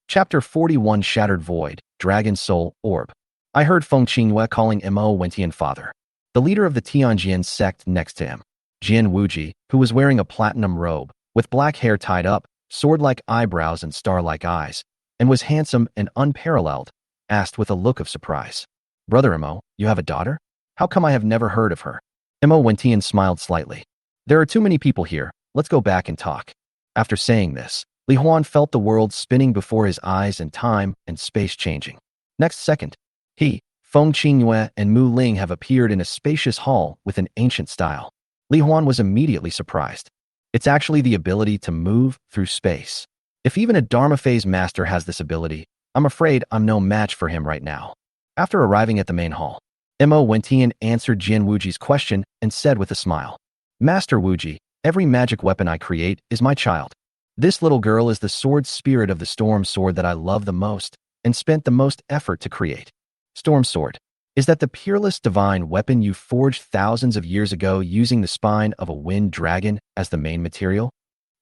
Chapter 41 Shattered Void, Dragon Soul, Orb. I heard Feng Qinghue calling Mo Wentian father. The leader of the Tianjin sect next to him, Jin Wuji, who was wearing a platinum robe, with black hair tied up, sword-like eyebrows and star-like eyes, and was handsome and unparalleled, asked with a look of surprise, "Brother Mo, you have a daughter? How come I have never heard of her?" Mo Wentian smiled slightly. "There are too many people here, let's go back and talk." After saying this, Li Huan felt the world spinning before his eyes and time and space changing. Next second, he, Feng Qinghue, and Mu Ling have appeared in a spacious hall with an ancient style. Li Huan was immediately surprised. It's actually the ability to move through space. If even a Dharma phase master has this ability, I'm afraid I'm no match for him right now. After arriving at the main hall, Mo Wentian answered Jin Wuji's question and said with a smile, "Master Wuji, every magic weapon I create is my child. This little girl is the sword spirit of the Storm Sword that I love the most and spent the most effort to create." Storm Sword. Is that the peerless divine weapon you forged thousands of years ago using the spine of a wind dragon as the main material?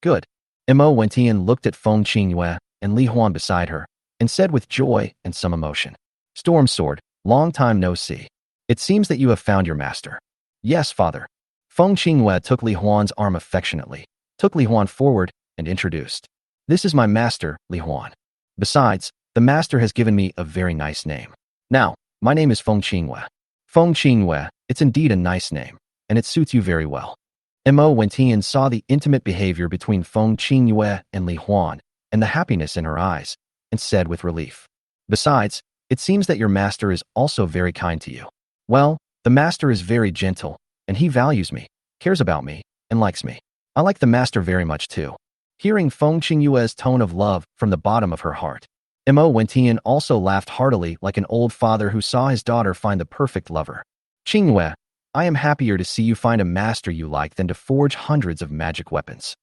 Good. Mo Wentian looked at Feng Qinghue and Li Huan beside her and said with joy and some emotion, "Storm Sword, long time no see. It seems that you have found your master." "Yes, father." Feng Qinghue took Li Huan's arm affectionately, took Li Huan forward, and introduced, "This is my master, Li Huan. Besides, the master has given me a very nice name. Now, my name is Feng Qinghue." "Feng Qinghue, it's indeed a nice name, and it suits you very well." Mo Wentian saw the intimate behavior between Feng Qinghue and Li Huan and the happiness in her eyes, and said with relief, "Besides, it seems that your master is also very kind to you." "Well, the master is very gentle, and he values me, cares about me, and likes me. I like the master very much too." Hearing Feng Qinghue's tone of love from the bottom of her heart, Mo Wentian also laughed heartily like an old father who saw his daughter find the perfect lover. "Qinghue, I am happier to see you find a master you like than to forge hundreds of magic weapons."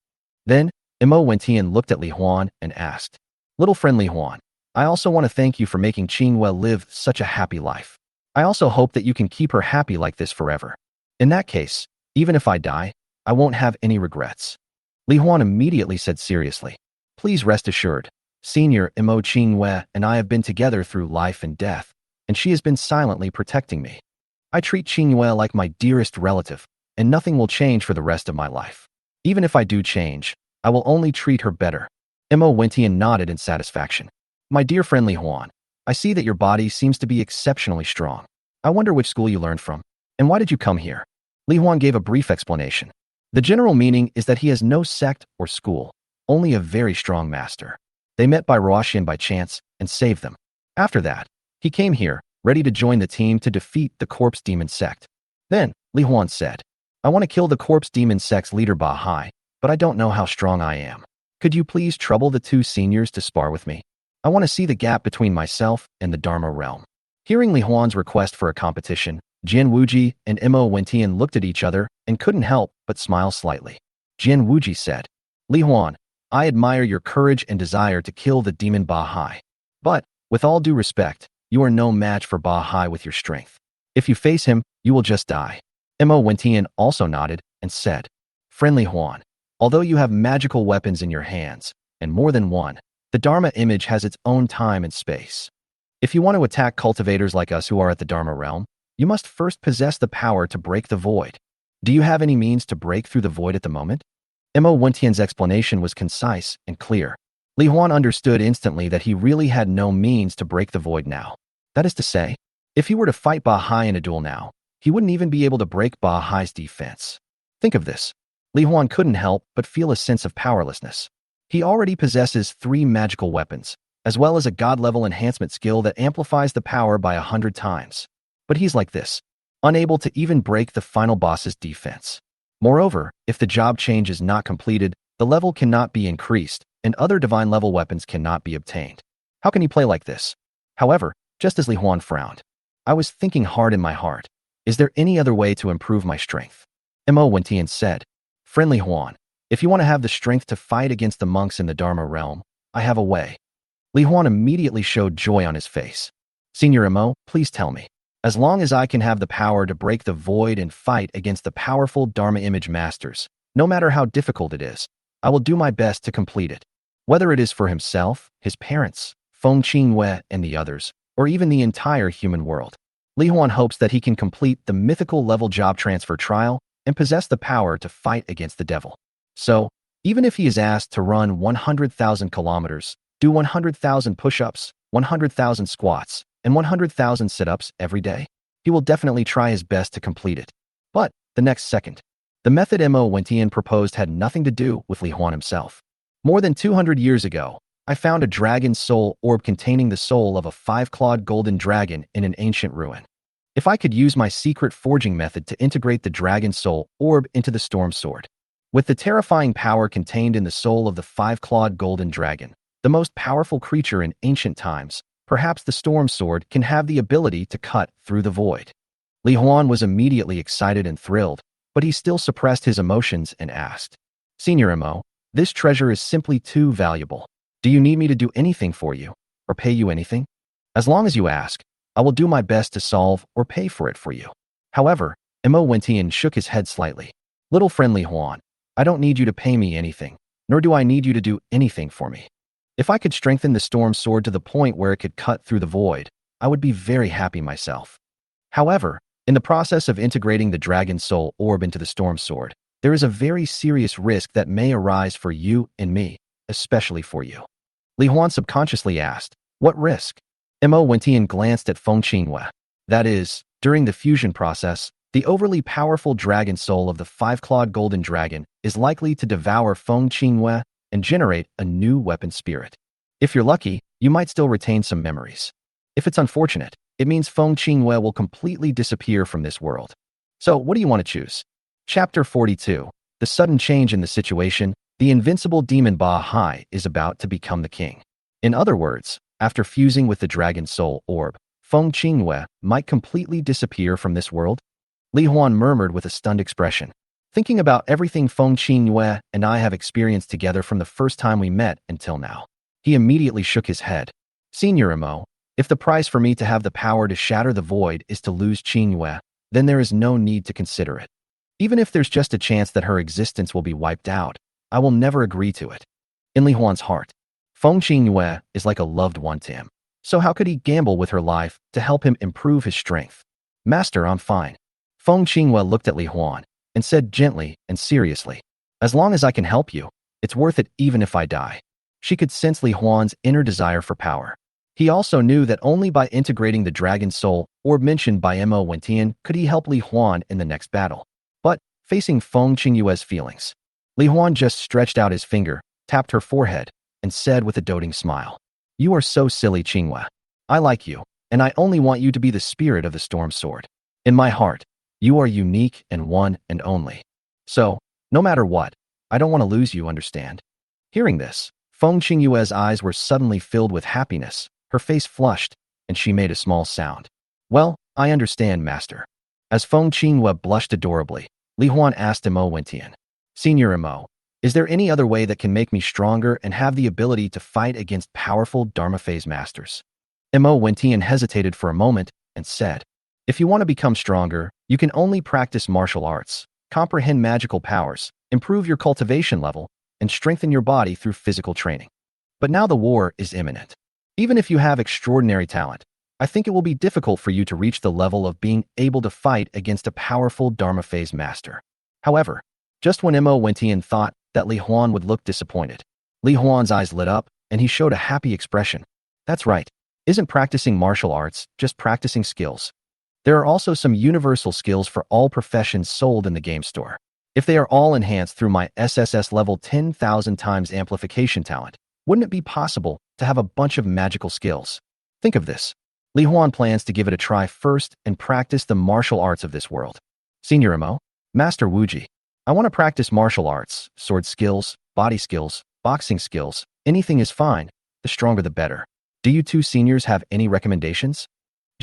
Then, Mo Wentian looked at Li Huan and asked, "Little friend Li Huan, I also want to thank you for making Qinghue live such a happy life. I also hope that you can keep her happy like this forever. In that case, even if I die, I won't have any regrets." Li Huan immediately said seriously, "Please rest assured, Senior Mo Qinghue and I have been together through life and death, and she has been silently protecting me. I treat Qinghue like my dearest relative, and nothing will change for the rest of my life. Even if I do change, I will only treat her better." Mo Wentian nodded in satisfaction. "My dear friend Li Huan, I see that your body seems to be exceptionally strong. I wonder which school you learned from, and why did you come here?" Li Huan gave a brief explanation. The general meaning is that he has no sect or school, only a very strong master. They met by Ruoxian by chance and saved them. After that, he came here, ready to join the team to defeat the corpse demon sect. Then, Li Huan said, I want to kill the corpse demon sect's leader Ba Hai, but I don't know how strong I am. Could you please trouble the two seniors to spar with me? I want to see the gap between myself and the Dharma realm. Hearing Li Huan's request for a competition, Jian Wuji and Mo Wentian looked at each other and couldn't help but smile slightly. Jian Wuji said, Li Huan, I admire your courage and desire to kill the demon Ba Hai. But, with all due respect, you are no match for Ba Hai with your strength. If you face him, you will just die. Mo Wentian also nodded and said, Friendly Huan, although you have magical weapons in your hands, and more than one, the Dharma image has its own time and space. If you want to attack cultivators like us who are at the Dharma realm, you must first possess the power to break the void. Do you have any means to break through the void at the moment? Mo Wentian's explanation was concise and clear. Li Huan understood instantly that he really had no means to break the void now. That is to say, if he were to fight Ba Hai in a duel now, he wouldn't even be able to break Ba Hai's defense. Think of this. Li Huan couldn't help but feel a sense of powerlessness. He already possesses 3 magical weapons, as well as a god-level enhancement skill that amplifies the power by 100 times. But he's like this, unable to even break the final boss's defense. Moreover, if the job change is not completed, the level cannot be increased, and other divine-level weapons cannot be obtained. How can he play like this? However, just as Li Huan frowned, I was thinking hard in my heart. Is there any other way to improve my strength? Mo Wentian said, Friendly Huan, if you want to have the strength to fight against the monks in the Dharma realm, I have a way. Li Huan immediately showed joy on his face. Senior Mo, please tell me. As long as I can have the power to break the void and fight against the powerful Dharma image masters, no matter how difficult it is, I will do my best to complete it. Whether it is for himself, his parents, Feng Qingyue, and the others, or even the entire human world. Li Huan hopes that he can complete the mythical level job transfer trial and possess the power to fight against the devil. So, even if he is asked to run 100,000 kilometers, do 100,000 push-ups, 100,000 squats, and 100,000 sit-ups every day, he will definitely try his best to complete it. But, the next second, the method Mo Wentian proposed had nothing to do with Li Huan himself. More than 200 years ago, I found a dragon soul orb containing the soul of a 5-clawed golden dragon in an ancient ruin. If I could use my secret forging method to integrate the dragon soul orb into the storm sword. With the terrifying power contained in the soul of the 5-clawed golden dragon, the most powerful creature in ancient times, perhaps the storm sword can have the ability to cut through the void. Li Huan was immediately excited and thrilled, but he still suppressed his emotions and asked, Senior Mo, this treasure is simply too valuable. Do you need me to do anything for you, or pay you anything? As long as you ask, I will do my best to solve or pay for it for you. However, Mo Wentian shook his head slightly. Little friendly Huan, I don't need you to pay me anything, nor do I need you to do anything for me. If I could strengthen the storm sword to the point where it could cut through the void, I would be very happy myself. However, in the process of integrating the dragon soul orb into the storm sword, there is a very serious risk that may arise for you and me, especially for you. Li Huan subconsciously asked, what risk? Mo Wentian glanced at Feng Qingyue. That is, during the fusion process, the overly powerful dragon soul of the 5-clawed golden dragon is likely to devour Feng Qingyue and generate a new weapon spirit. If you're lucky, you might still retain some memories. If it's unfortunate, it means Feng Qingyue will completely disappear from this world. So, what do you want to choose? Chapter 42. The sudden change in the situation, the invincible demon Ba Hai is about to become the king. In other words, after fusing with the dragon soul orb, Feng Qingyue might completely disappear from this world? Li Huan murmured with a stunned expression. Thinking about everything Feng Qingyue and I have experienced together from the first time we met until now. He immediately shook his head. Senior Mo, if the price for me to have the power to shatter the void is to lose Qingyue, then there is no need to consider it. Even if there's just a chance that her existence will be wiped out, I will never agree to it. In Li Huan's heart, Feng Qingyue is like a loved one to him. So how could he gamble with her life to help him improve his strength? Master, I'm fine. Feng Qingyue looked at Li Huan and said gently and seriously, as long as I can help you, it's worth it even if I die. She could sense Li Huan's inner desire for power. He also knew that only by integrating the dragon soul orb mentioned by Mo Wentian could he help Li Huan in the next battle. But, facing Feng Qingyue's feelings, Li Huan just stretched out his finger, tapped her forehead, and said with a doting smile, You are so silly, Qingyue. I like you, and I only want you to be the spirit of the storm sword. In my heart, you are unique and one and only. So, no matter what, I don't want to lose you, understand? Hearing this, Feng Qingyue's eyes were suddenly filled with happiness, her face flushed, and she made a small sound. Well, I understand, master. As Feng Qingyue blushed adorably, Li Huan asked Mo Wentian, Senior Mo, is there any other way that can make me stronger and have the ability to fight against powerful Dharma phase masters? Mo Wentian hesitated for a moment and said, if you want to become stronger, you can only practice martial arts, comprehend magical powers, improve your cultivation level, and strengthen your body through physical training. But now the war is imminent. Even if you have extraordinary talent, I think it will be difficult for you to reach the level of being able to fight against a powerful Dharma phase master. However, just when Mo Wentian thought that Li Huan would look disappointed, Li Huan's eyes lit up and he showed a happy expression. That's right. Isn't practicing martial arts just practicing skills? There are also some universal skills for all professions sold in the game store. If they are all enhanced through my SSS level 10,000 times amplification talent, wouldn't it be possible to have a bunch of magical skills? Think of this. Li Huan plans to give it a try first and practice the martial arts of this world. Senior Mo, Master Wuji, I want to practice martial arts, sword skills, body skills, boxing skills, anything is fine, the stronger the better. Do you two seniors have any recommendations?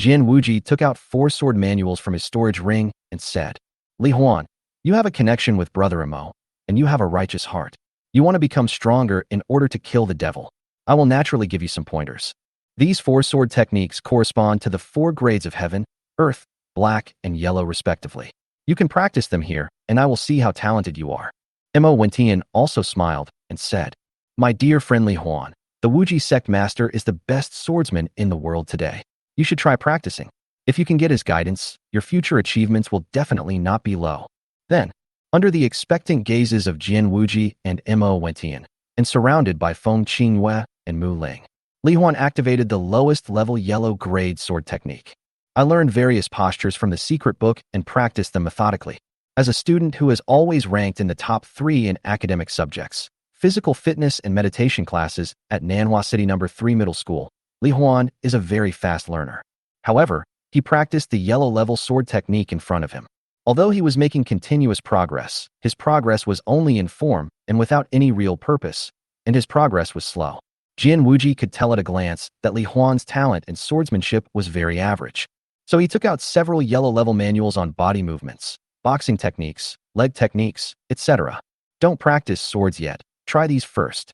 Jian Wuji took out 4 sword manuals from his storage ring and said, Li Huan, you have a connection with Brother Mo, and you have a righteous heart. You want to become stronger in order to kill the devil. I will naturally give you some pointers. These 4 sword techniques correspond to the 4 grades of heaven, earth, black, and yellow respectively. You can practice them here, and I will see how talented you are. Mo Wentian also smiled and said, My dear friend Li Huan, the Wuji sect master is the best swordsman in the world today. You should try practicing. If you can get his guidance, your future achievements will definitely not be low. Then, under the expectant gazes of Jian Wuji and Mo Wentian, and surrounded by Feng Qingyue and Mu Ling, Li Huan activated the lowest level yellow grade sword technique. I learned various postures from the secret book and practiced them methodically. As a student who has always ranked in the top 3 in academic subjects, physical fitness and meditation classes at Nanhua City No. 3 Middle School, Li Huan is a very fast learner. However, he practiced the yellow level sword technique in front of him. Although he was making continuous progress, his progress was only in form and without any real purpose, and his progress was slow. Jian Wuji could tell at a glance that Li Huan's talent in swordsmanship was very average. So he took out several yellow-level manuals on body movements, boxing techniques, leg techniques, etc. Don't practice swords yet. Try these first.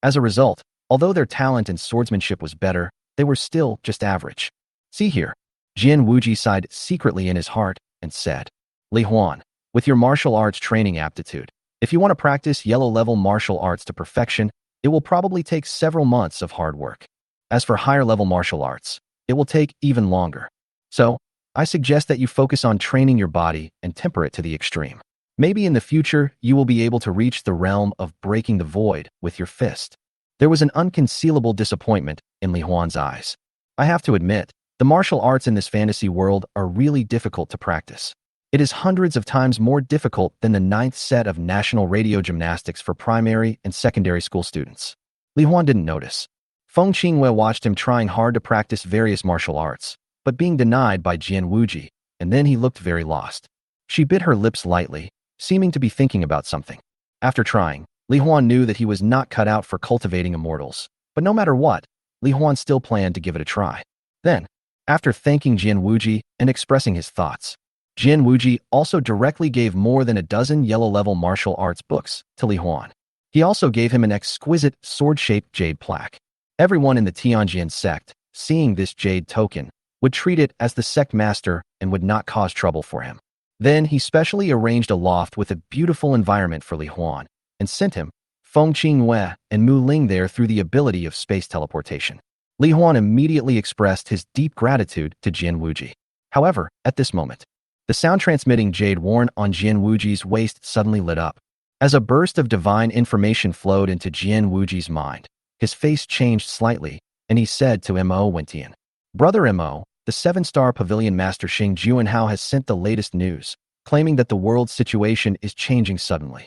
As a result, although their talent in swordsmanship was better, they were still just average. See here. Jian Wuji sighed secretly in his heart and said, Li Huan, with your martial arts training aptitude, if you want to practice yellow-level martial arts to perfection, it will probably take several months of hard work. As for higher-level martial arts, it will take even longer. So, I suggest that you focus on training your body and temper it to the extreme. Maybe in the future, you will be able to reach the realm of breaking the void with your fist. There was an unconcealable disappointment in Li Huan's eyes. I have to admit, the martial arts in this fantasy world are really difficult to practice. It is hundreds of times more difficult than the 9th set of national radio gymnastics for primary and secondary school students. Li Huan didn't notice. Feng Qingyue watched him trying hard to practice various martial arts, but being denied by Jian Wuji, and then he looked very lost. She bit her lips lightly, seeming to be thinking about something. After trying, Li Huan knew that he was not cut out for cultivating immortals, but no matter what, Li Huan still planned to give it a try. Then, after thanking Jian Wuji and expressing his thoughts, Jian Wuji also directly gave more than a dozen yellow-level martial arts books to Li Huan. He also gave him an exquisite sword-shaped jade plaque. Everyone in the Tianjin sect, seeing this jade token, would treat it as the sect master and would not cause trouble for him. Then he specially arranged a loft with a beautiful environment for Li Huan and sent him, Feng Qingyue and Mu Ling there through the ability of space teleportation. Li Huan immediately expressed his deep gratitude to Jian Wuji. However, at this moment, the sound-transmitting jade worn on Jian Wuji's waist suddenly lit up. As a burst of divine information flowed into Jian Wuji's mind, his face changed slightly, and he said to Mo Wentian, Brother Mo, the 7-star pavilion master Xing Juanhao has sent the latest news, claiming that the world's situation is changing suddenly.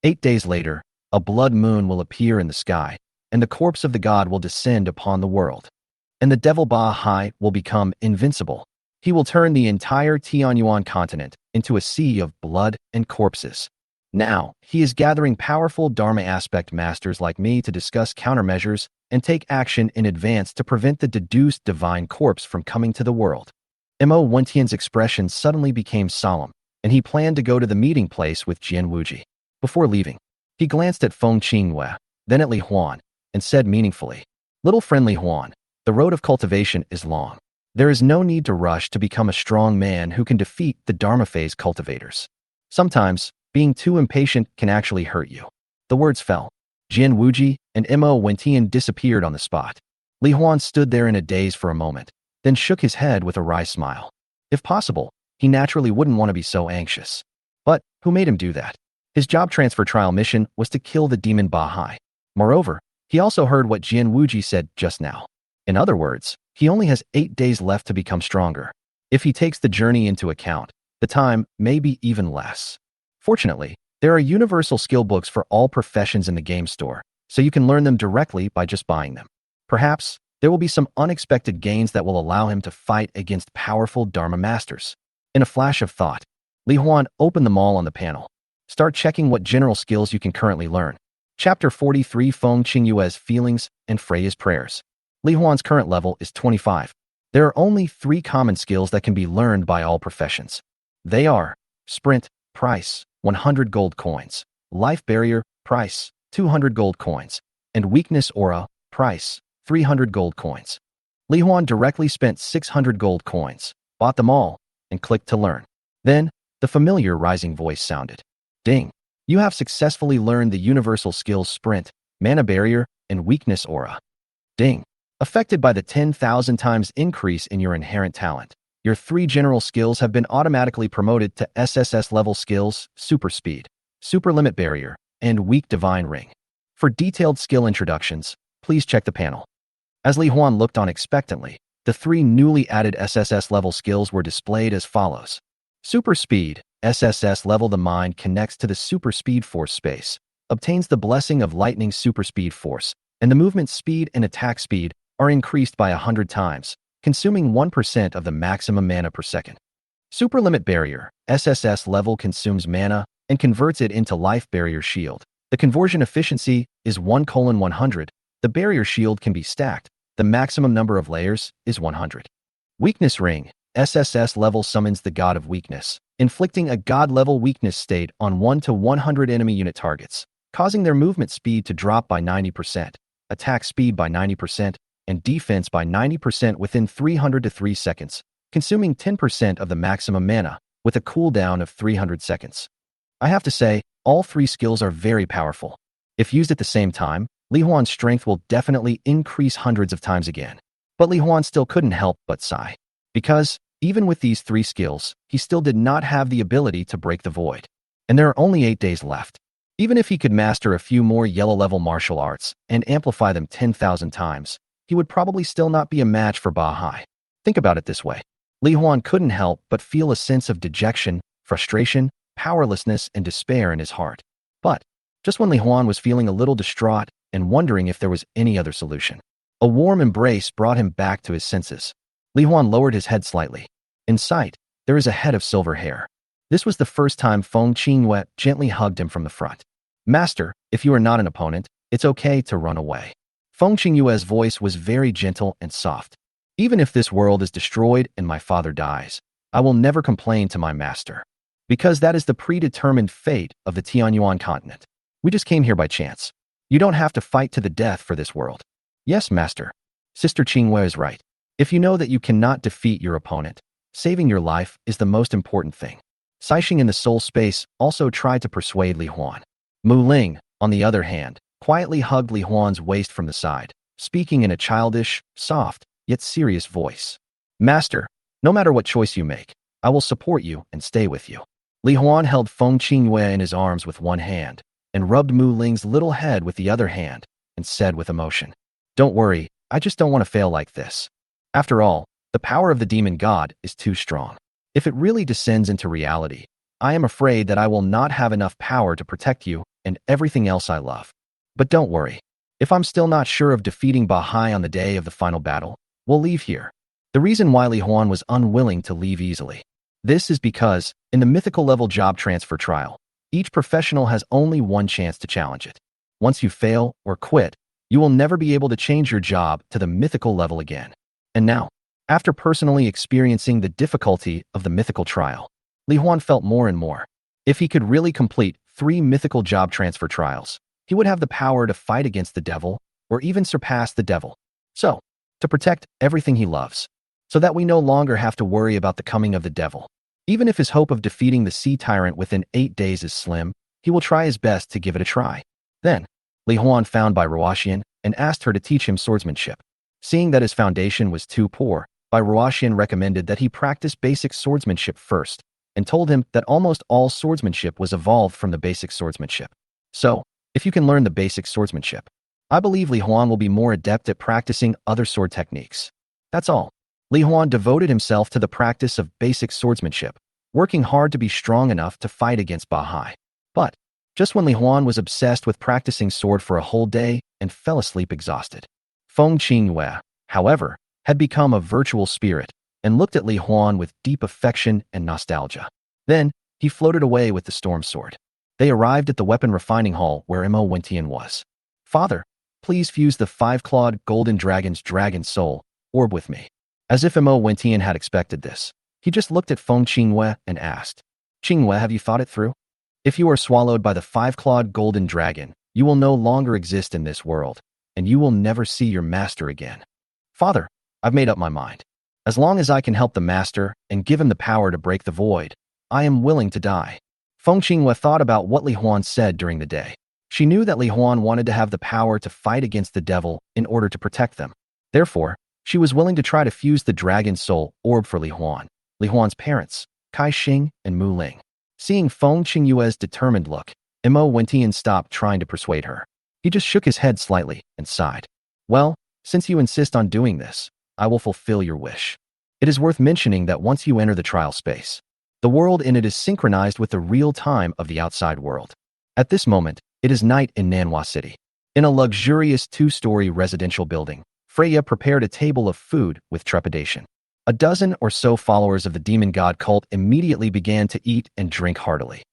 8 days later, a blood moon will appear in the sky, and the corpse of the god will descend upon the world. and the devil Ba Hai will become invincible. He will turn the entire Tianyuan continent into a sea of blood and corpses. Now, he is gathering powerful Dharma aspect masters like me to discuss countermeasures and take action in advance to prevent the deduced divine corpse from coming to the world. Mo Wentian's expression suddenly became solemn, and he planned to go to the meeting place with Jian Wuji. Before leaving, he glanced at Feng Qinghue, then at Li Huan, and said meaningfully, "Little friend Li Huan, the road of cultivation is long. There is no need to rush to become a strong man who can defeat the Dharma phase cultivators. Sometimes, being too impatient can actually hurt you." The words fell. Jian Wuji and Mo Wentian disappeared on the spot. Li Huan stood there in a daze for a moment, then shook his head with a wry smile. If possible, he naturally wouldn't want to be so anxious. But who made him do that? His job transfer trial mission was to kill the demon Ba Hai. Moreover, he also heard what Jian Wuji said just now. In other words, he only has 8 days left to become stronger. If he takes the journey into account, the time may be even less. Fortunately, there are universal skill books for all professions in the game store, so you can learn them directly by just buying them. Perhaps, there will be some unexpected gains that will allow him to fight against powerful Dharma masters. In a flash of thought, Li Huan opened them all on the panel. Start checking what general skills you can currently learn. Chapter 43 Feng Qinghue's Feelings and Freya's Prayers. Li Huan's current level is 25. There are only 3 common skills that can be learned by all professions. They are Sprint, price, 100 gold coins, Life Barrier, price, 200 gold coins, and Weakness Aura, price, 300 gold coins. Li Huan directly spent 600 gold coins, bought them all, and clicked to learn. Then, the familiar rising voice sounded. Ding! You have successfully learned the universal skills Sprint, Mana Barrier, and Weakness Aura. Ding! Affected by the 10,000 times increase in your inherent talent, your 3 general skills have been automatically promoted to SSS level skills, Super Speed, Super Limit Barrier, and Weak Divine Ring. For detailed skill introductions, please check the panel. As Li Huan looked on expectantly, the 3 newly added SSS level skills were displayed as follows. Super Speed, SSS level. The mind connects to the Super Speed Force space, obtains the blessing of Lightning Super Speed Force, and the movement speed and attack speed are increased by 100 times, consuming 1% of the maximum mana per second. Super Limit Barrier, SSS level consumes mana and converts it into Life Barrier Shield. The conversion efficiency is 1:100. The barrier shield can be stacked. The maximum number of layers is 100. Weakness Ring, SSS level summons the God of Weakness, inflicting a God-level weakness state on 1 to 100 enemy unit targets, causing their movement speed to drop by 90%, attack speed by 90%, and defense by 90% within 300 to 3 seconds, consuming 10% of the maximum mana, with a cooldown of 300 seconds. I have to say, all 3 skills are very powerful. If used at the same time, Li Huan's strength will definitely increase hundreds of times again. But Li Huan still couldn't help but sigh. Because, even with these 3 skills, he still did not have the ability to break the void. And there are only 8 days left. Even if he could master a few more yellow-level martial arts and amplify them 10,000 times, he would probably still not be a match for Ba Hai. Think about it this way. Li Huan couldn't help but feel a sense of dejection, frustration, powerlessness, and despair in his heart. But, just when Li Huan was feeling a little distraught and wondering if there was any other solution, a warm embrace brought him back to his senses. Li Huan lowered his head slightly. In sight, there is a head of silver hair. This was the first time Feng Qinghue gently hugged him from the front. Master, if you are not an opponent, it's okay to run away. Feng Qinghue's voice was very gentle and soft. Even if this world is destroyed and my father dies, I will never complain to my master. Because that is the predetermined fate of the Tianyuan continent. We just came here by chance. You don't have to fight to the death for this world. Yes, master. Sister Qinghue is right. If you know that you cannot defeat your opponent, saving your life is the most important thing. Saixing in the soul space also tried to persuade Li Huan. Mu Ling, on the other hand, quietly hugged Li Huan's waist from the side, speaking in a childish, soft, yet serious voice. Master, no matter what choice you make, I will support you and stay with you. Li Huan held Feng Qinghue in his arms with one hand, and rubbed Mu Ling's little head with the other hand, and said with emotion, "Don't worry, I just don't want to fail like this. After all, the power of the demon god is too strong. If it really descends into reality, I am afraid that I will not have enough power to protect you and everything else I love. But don't worry. If I'm still not sure of defeating Ba Hai on the day of the final battle, We'll leave here. The reason why Li Huan was unwilling to leave easily. This is because, in the mythical level job transfer trial, each professional has only one chance to challenge it. Once you fail or quit, you will never be able to change your job to the mythical level again. And now, after personally experiencing the difficulty of the mythical trial, Li Huan felt more and more. If he could really complete 3 mythical job transfer trials, he would have the power to fight against the devil or even surpass the devil. So, to protect everything he loves, so that we no longer have to worry about the coming of the devil. Even if his hope of defeating the sea tyrant within 8 days is slim, he will try his best to give it a try. Then, Li Huan found Bai Ruoxian and asked her to teach him swordsmanship. Seeing that his foundation was too poor, Bai Ruoxian recommended that he practice basic swordsmanship first, and told him that almost all swordsmanship was evolved from the basic swordsmanship. So, if you can learn the basic swordsmanship, I believe Li Huan will be more adept at practicing other sword techniques. That's all. Li Huan devoted himself to the practice of basic swordsmanship, working hard to be strong enough to fight against Bahai. But, just when Li Huan was obsessed with practicing sword for a whole day and fell asleep exhausted, Feng Qingyue, however, had become a virtual spirit and looked at Li Huan with deep affection and nostalgia. Then, he floated away with the storm sword. They arrived at the weapon refining hall where Mo Wentian was. Father, please fuse the 5-clawed golden dragon's dragon soul orb with me. As if Mo Wentian had expected this, he just looked at Feng Qingyue and asked, Qingyue, have you thought it through? If you are swallowed by the 5-clawed golden dragon, you will no longer exist in this world, and you will never see your master again. Father, I've made up my mind. As long as I can help the master and give him the power to break the void, I am willing to die. Feng Qingyue thought about what Li Huan said during the day. She knew that Li Huan wanted to have the power to fight against the devil in order to protect them. Therefore, she was willing to try to fuse the dragon soul orb for Li Huan, Li Huan's parents, Kai Xing and Mu Ling. Seeing Feng Qingyue's determined look, Mo Wentian stopped trying to persuade her. He just shook his head slightly and sighed. Well, since you insist on doing this, I will fulfill your wish. It is worth mentioning that once you enter the trial space, the world in it is synchronized with the real time of the outside world. At this moment, it is night in Manhwa City. In a luxurious 2-story residential building, Freya prepared a table of food with trepidation. A dozen or so followers of the demon god cult immediately began to eat and drink heartily.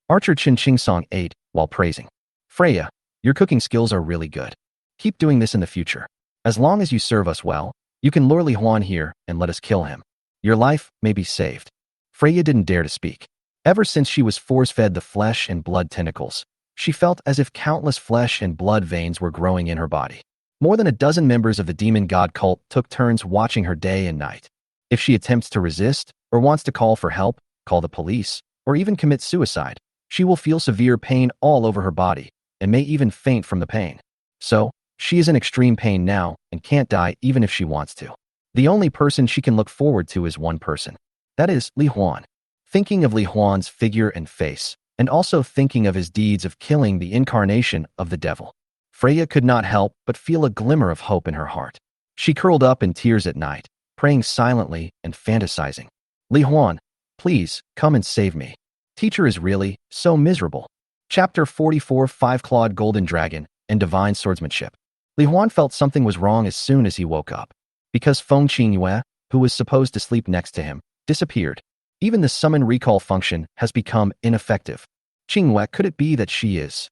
Archer Chen Qingsong ate while praising. Freya, your cooking skills are really good. Keep doing this in the future. As long as you serve us well, you can lure Li Huan here and let us kill him. Your life may be saved. Freya didn't dare to speak. Ever since she was force-fed the flesh and blood tentacles, she felt as if countless flesh and blood veins were growing in her body. More than a dozen members of the demon god cult took turns watching her day and night. If she attempts to resist, or wants to call for help, call the police, or even commit suicide, she will feel severe pain all over her body, and may even faint from the pain. So, she is in extreme pain now, and can't die even if she wants to. The only person she can look forward to is one person. That is Li Huan. Thinking of Li Huan's figure and face, and also thinking of his deeds of killing the incarnation of the devil, Freya could not help but feel a glimmer of hope in her heart. She curled up in tears at night, praying silently and fantasizing. Li Huan, please, come and save me. Teacher is really so miserable. Chapter 44 5-Clawed Golden Dragon and Divine Swordsmanship. Li Huan felt something was wrong as soon as he woke up. Because Feng Qingyue, who was supposed to sleep next to him, disappeared. Even the summon recall function has become ineffective. Qingyue, could it be that she is?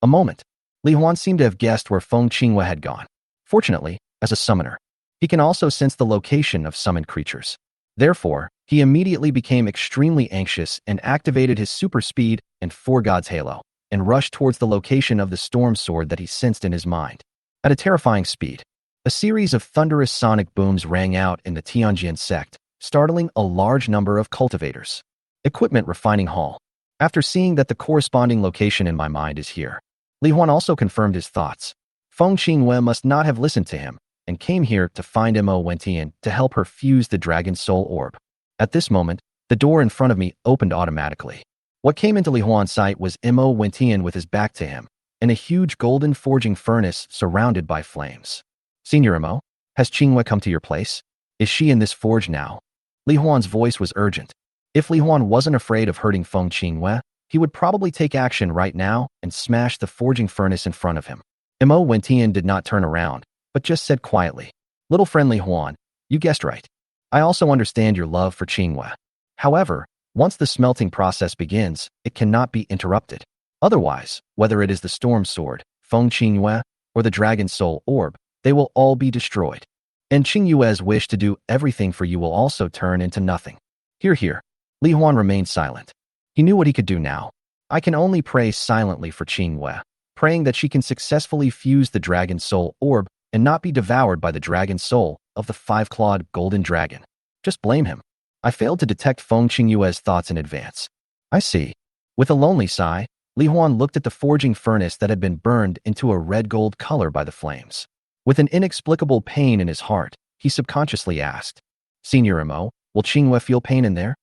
A moment. Li Huan seemed to have guessed where Feng Qingyue had gone. Fortunately, as a summoner, he can also sense the location of summoned creatures. Therefore, he immediately became extremely anxious and activated his super speed and 4 Gods Halo, and rushed towards the location of the storm sword that he sensed in his mind. At a terrifying speed, a series of thunderous sonic booms rang out in the Tianjin sect, startling a large number of cultivators. Equipment Refining Hall. After seeing that the corresponding location in my mind is here, Li Huan also confirmed his thoughts. Feng Qingyue must not have listened to him, and came here to find Mo Wentian to help her fuse the dragon soul orb. At this moment, the door in front of me opened automatically. What came into Li Huan's sight was Mo Wentian with his back to him, and a huge golden forging furnace surrounded by flames. Senior Mo, has Qingyue come to your place? Is she in this forge now? Li Huan's voice was urgent. If Li Huan wasn't afraid of hurting Feng Qingyue, he would probably take action right now and smash the forging furnace in front of him. Mo Wentian did not turn around, but just said quietly, Little friendly Huan, you guessed right. I also understand your love for Qinghua. However, once the smelting process begins, it cannot be interrupted. Otherwise, whether it is the storm sword, Feng Qinghua, or the dragon soul orb, they will all be destroyed. And Qinghua's wish to do everything for you will also turn into nothing. Here. Li Huan remained silent. He knew what he could do now. I can only pray silently for Qinghua, praying that she can successfully fuse the dragon soul orb and not be devoured by the dragon soul of the five-clawed golden dragon. Just blame him. I failed to detect Feng Qinghua's thoughts in advance. I see. With a lonely sigh, Li Huan looked at the forging furnace that had been burned into a red-gold color by the flames. With an inexplicable pain in his heart, he subconsciously asked, Senior Mo, will Qinghua feel pain in there?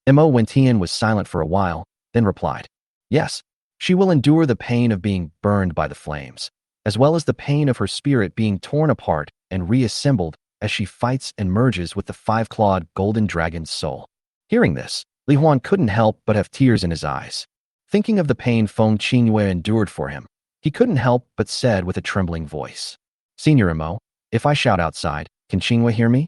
Mo Wentian was silent for a while, then replied, Yes, she will endure the pain of being burned by the flames, as well as the pain of her spirit being torn apart and reassembled as she fights and merges with the five-clawed golden dragon's soul. Hearing this, Li Huan couldn't help but have tears in his eyes. Thinking of the pain Feng Qinghua endured for him, he couldn't help but said with a trembling voice, Senior Mo, if I shout outside, can Qinghua hear me?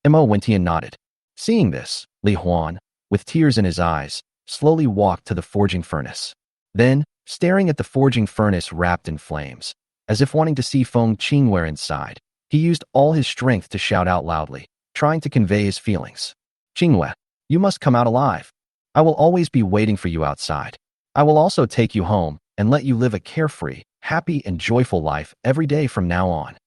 Mo Wentian nodded. Seeing this, Li Huan, with tears in his eyes, slowly walked to the forging furnace. Then, staring at the forging furnace wrapped in flames, as if wanting to see Feng Qinghua inside, he used all his strength to shout out loudly, trying to convey his feelings. Qinghua, you must come out alive. I will always be waiting for you outside. I will also take you home and let you live a carefree, happy and joyful life every day from now on.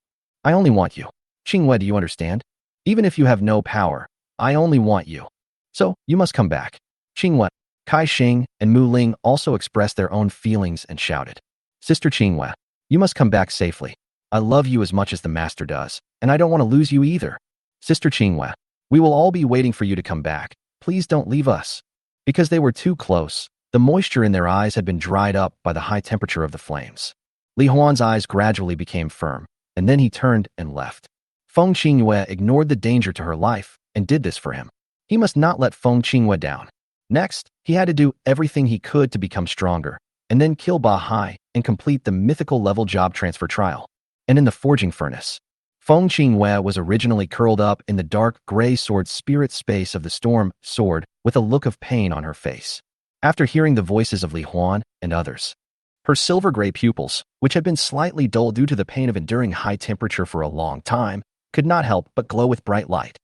I only want you. Qinghua, do you understand? Even if you have no power, I only want you. So, you must come back. Qinghua, Kai Xing, and Mu Ling also expressed their own feelings and shouted, Sister Qinghua, you must come back safely. I love you as much as the master does, and I don't want to lose you either. Sister Qinghua, we will all be waiting for you to come back. Please don't leave us. Because they were too close, the moisture in their eyes had been dried up by the high temperature of the flames. Li Huan's eyes gradually became firm, and then he turned and left. Feng Qinghua ignored the danger to her life and did this for him. He must not let Feng Qinghua down. Next, he had to do everything he could to become stronger, and then kill Ba Hai and complete the mythical level job transfer trial. And in the forging furnace, Feng Qinghua was originally curled up in the dark gray sword spirit space of the storm sword with a look of pain on her face. After hearing the voices of Li Huan and others, her silver-gray pupils, which had been slightly dull due to the pain of enduring high temperature for a long time, could not help but glow with bright light.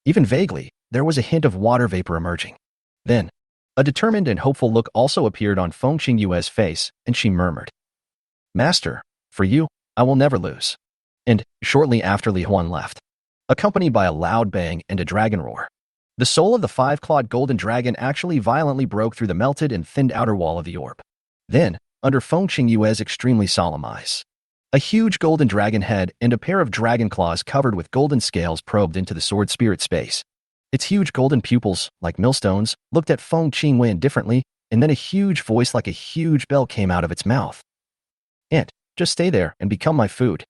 Even vaguely, there was a hint of water vapor emerging. Then, a determined and hopeful look also appeared on Feng Qingyue's face, and she murmured, Master, for you, I will never lose. And, shortly after Li Huan left, accompanied by a loud bang and a dragon roar, the soul of the five-clawed golden dragon actually violently broke through the melted and thinned outer wall of the orb. Then, under Feng Qingyue's extremely solemn eyes, a huge golden dragon head and a pair of dragon claws covered with golden scales probed into the sword spirit space. Its huge golden pupils, like millstones, looked at Feng Qinghua indifferently, and then a huge voice like a huge bell came out of its mouth. Ant, just stay there and become my food.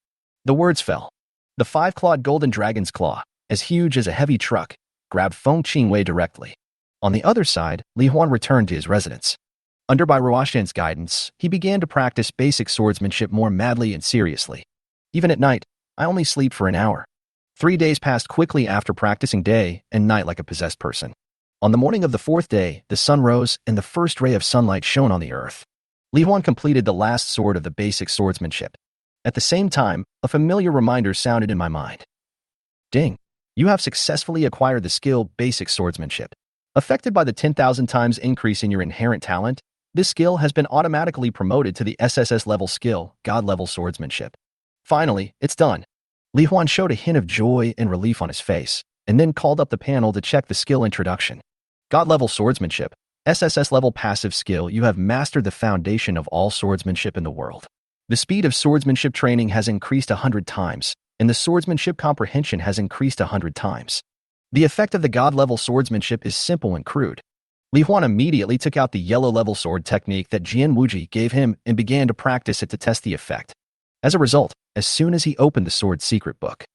The words fell. The five-clawed golden dragon's claw, as huge as a heavy truck, grabbed Feng Qinghua directly. On the other side, Li Huan returned to his residence. Under Bai Ruoshan's guidance, he began to practice basic swordsmanship more madly and seriously. Even at night, I only sleep for an hour. 3 days passed quickly after practicing day and night like a possessed person. On the morning of the fourth day, the sun rose and the first ray of sunlight shone on the earth. Li Huan completed the last sword of the basic swordsmanship. At the same time, a familiar reminder sounded in my mind. Ding! You have successfully acquired the skill basic swordsmanship. Affected by the 10,000 times increase in your inherent talent, this skill has been automatically promoted to the SSS level skill, God level swordsmanship. Finally, it's done. Li Huan showed a hint of joy and relief on his face, and then called up the panel to check the skill introduction. God level swordsmanship, SSS level passive skill. You have mastered the foundation of all swordsmanship in the world. The speed of swordsmanship training has increased 100 times, and the swordsmanship comprehension has increased 100 times. The effect of the God level swordsmanship is simple and crude. Li Huan immediately took out the yellow level sword technique that Jian Wuji gave him and began to practice it to test the effect. As a result, as soon as he opened the sword's secret book,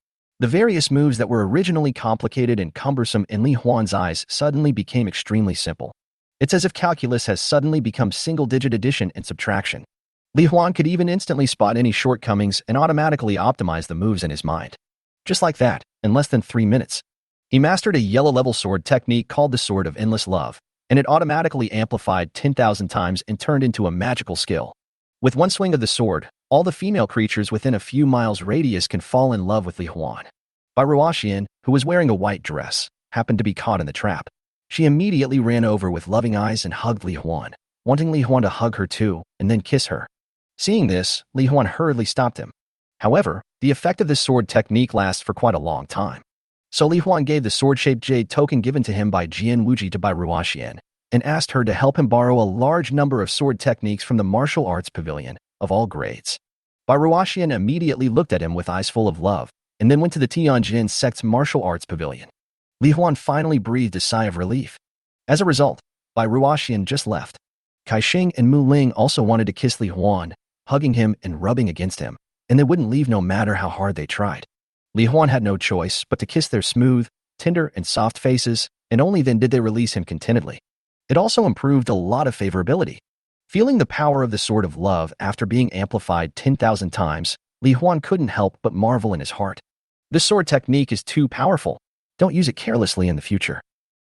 the various moves that were originally complicated and cumbersome in Li Huan's eyes suddenly became extremely simple. It's as if calculus has suddenly become single-digit addition and subtraction. Li Huan could even instantly spot any shortcomings and automatically optimize the moves in his mind. Just like that, in less than 3 minutes, he mastered a yellow-level sword technique called the Sword of Endless Love, and it automatically amplified 10,000 times and turned into a magical skill. With one swing of the sword, all the female creatures within a few miles radius can fall in love with Li Huan. Bai Ruoxian, who was wearing a white dress, happened to be caught in the trap. She immediately ran over with loving eyes and hugged Li Huan, wanting Li Huan to hug her too and then kiss her. Seeing this, Li Huan hurriedly stopped him. However, the effect of this sword technique lasts for quite a long time. So Li Huan gave the sword-shaped jade token given to him by Jian Wuji to Bai Ruoxian and asked her to help him borrow a large number of sword techniques from the martial arts pavilion of all grades. Bai Ruoxian immediately looked at him with eyes full of love and then went to the Tianjin sect's martial arts pavilion. Li Huan finally breathed a sigh of relief. As a result, Bai Ruoxian just left. Kai Xing and Mu Ling also wanted to kiss Li Huan, hugging him and rubbing against him, and they wouldn't leave no matter how hard they tried. Li Huan had no choice but to kiss their smooth, tender, and soft faces, and only then did they release him contentedly. It also improved a lot of favorability. Feeling the power of the Sword of Love after being amplified 10,000 times, Li Huan couldn't help but marvel in his heart. This sword technique is too powerful. Don't use it carelessly in the future.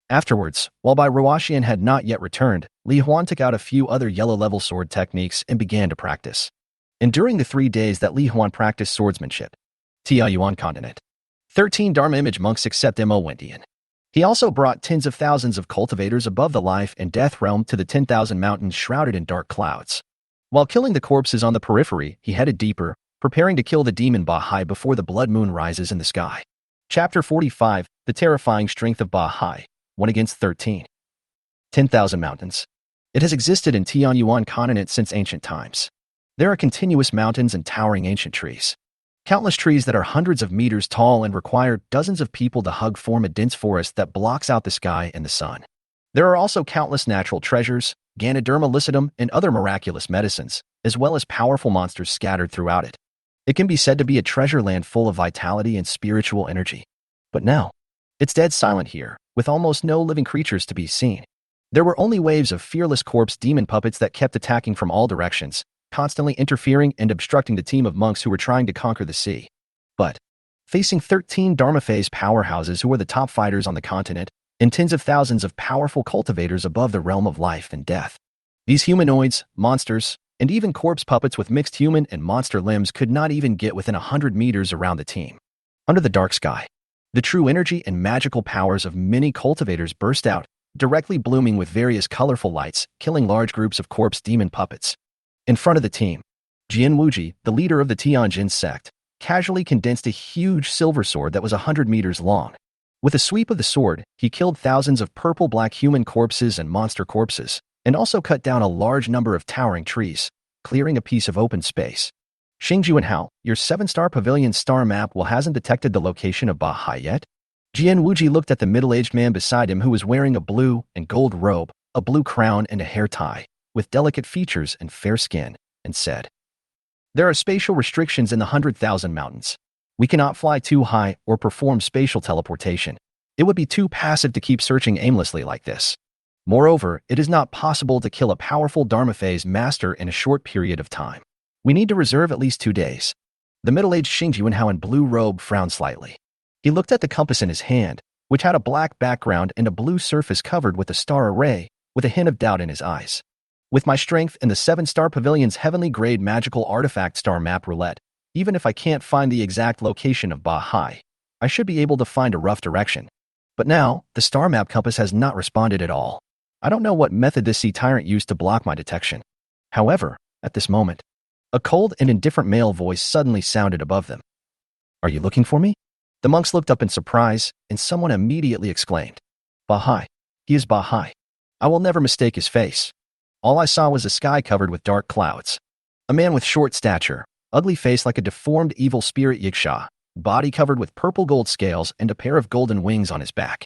Afterwards, while Bai Ruoxian had not yet returned, Li Huan took out a few other yellow-level sword techniques and began to practice. And during the 3 days that Li Huan practiced swordsmanship, Tianyuan continent, 13 Dharma image monks accept Mo Wendian. He also brought tens of thousands of cultivators above the life and death realm to the 10,000 mountains shrouded in dark clouds. While killing the corpses on the periphery, he headed deeper, preparing to kill the demon Bahai before the blood moon rises in the sky. Chapter 45, The Terrifying Strength of Bahai, 1 against 13. 10,000 mountains. It has existed in Tianyuan continent since ancient times. There are continuous mountains and towering ancient trees. Countless trees that are hundreds of meters tall and require dozens of people to hug form a dense forest that blocks out the sky and the sun. There are also countless natural treasures, Ganoderma lucidum, and other miraculous medicines, as well as powerful monsters scattered throughout it. It can be said to be a treasure land full of vitality and spiritual energy. But now, it's dead silent here, with almost no living creatures to be seen. There were only waves of fearless corpse demon puppets that kept attacking from all directions, constantly interfering and obstructing the team of monks who were trying to conquer the sea. But, facing 13 Dharma phase powerhouses who were the top fighters on the continent, and tens of thousands of powerful cultivators above the realm of life and death, these humanoids, monsters, and even corpse puppets with mixed human and monster limbs could not even get within 100 meters around the team. Under the dark sky, the true energy and magical powers of many cultivators burst out, directly blooming with various colorful lights, killing large groups of corpse demon puppets. In front of the team, Jian Wuji, the leader of the Tianjin sect, casually condensed a huge silver sword that was 100 meters long. With a sweep of the sword, he killed thousands of purple-black human corpses and monster corpses, and also cut down a large number of towering trees, clearing a piece of open space. Xingju and Hao, your 7-star pavilion star map hasn't detected the location of Bahai yet? Jian Wuji looked at the middle-aged man beside him who was wearing a blue and gold robe, a blue crown and a hair tie, with delicate features and fair skin, and said, "There are spatial restrictions in the 100,000 mountains. We cannot fly too high or perform spatial teleportation. It would be too passive to keep searching aimlessly like this. Moreover, it is not possible to kill a powerful Dharma phase master in a short period of time. We need to reserve at least 2 days." The middle-aged Xingjuanhao in blue robe frowned slightly. He looked at the compass in his hand, which had a black background and a blue surface covered with a star array, with a hint of doubt in his eyes. "With my strength and the 7-star pavilion's heavenly grade magical artifact star map roulette, even if I can't find the exact location of Bahai, I should be able to find a rough direction. But now, the star map compass has not responded at all. I don't know what method this sea tyrant used to block my detection." However, at this moment, a cold and indifferent male voice suddenly sounded above them. "Are you looking for me?" The monks looked up in surprise, and someone immediately exclaimed, "Bahai. He is Bahai. I will never mistake his face." All I saw was a sky covered with dark clouds. A man with short stature, ugly face like a deformed evil spirit yiksha, body covered with purple gold scales and a pair of golden wings on his back.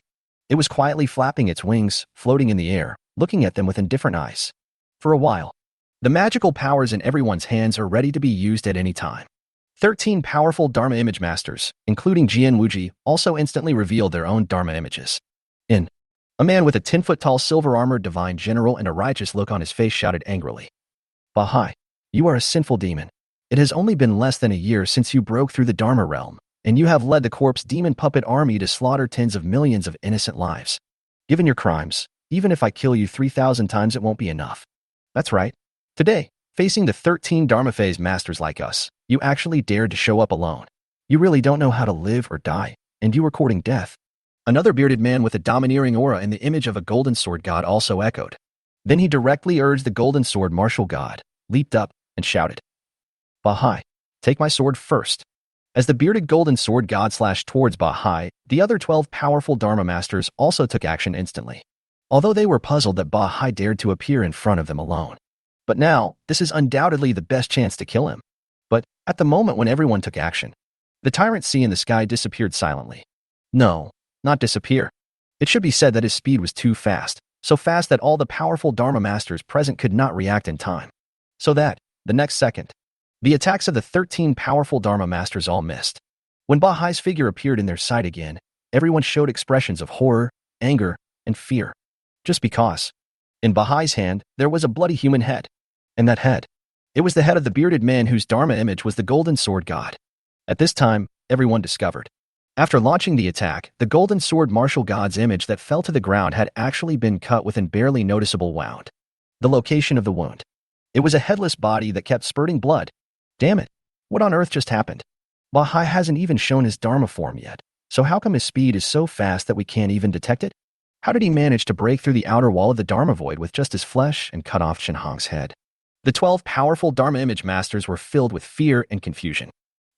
It was quietly flapping its wings, floating in the air, looking at them with indifferent eyes. For a while, the magical powers in everyone's hands are ready to be used at any time. 13 powerful Dharma image masters, including Jian Wuji, also instantly revealed their own Dharma images. A man with a 10-foot-tall silver-armored divine general and a righteous look on his face shouted angrily, "Bahai, you are a sinful demon. It has only been less than a year since you broke through the Dharma realm, and you have led the corpse demon puppet army to slaughter tens of millions of innocent lives. Given your crimes, even if I kill you 3,000 times, it won't be enough. That's right. Today, facing the 13 Dharma phase masters like us, you actually dared to show up alone. You really don't know how to live or die, and you were courting death. Another bearded man with a domineering aura and the image of a golden sword god also echoed. Then he directly urged the golden sword martial god, leaped up, and shouted, Bahai, take my sword first. As the bearded golden sword god slashed towards Bahai, the other 12 powerful Dharma masters also took action instantly. Although they were puzzled that Bahai dared to appear in front of them alone. But now, this is undoubtedly the best chance to kill him. But, at the moment when everyone took action, the tyrant sea in the sky disappeared silently. No, not disappear. It should be said that his speed was too fast, so fast that all the powerful Dharma masters present could not react in time. So that, the next second, the attacks of the 13 powerful Dharma masters all missed. When Bahai's figure appeared in their sight again, everyone showed expressions of horror, anger, and fear. Just because. In Bahai's hand, there was a bloody human head. And that head, it was the head of the bearded man whose Dharma image was the golden sword god. At this time, everyone discovered. After launching the attack, the golden sword martial god's image that fell to the ground had actually been cut with a barely noticeable wound. The location of the wound. It was a headless body that kept spurting blood. Damn it. What on earth just happened? Bahai hasn't even shown his Dharma form yet, so how come his speed is so fast that we can't even detect it? How did he manage to break through the outer wall of the Dharma void with just his flesh and cut off Hong's head? The 12 powerful Dharma image masters were filled with fear and confusion.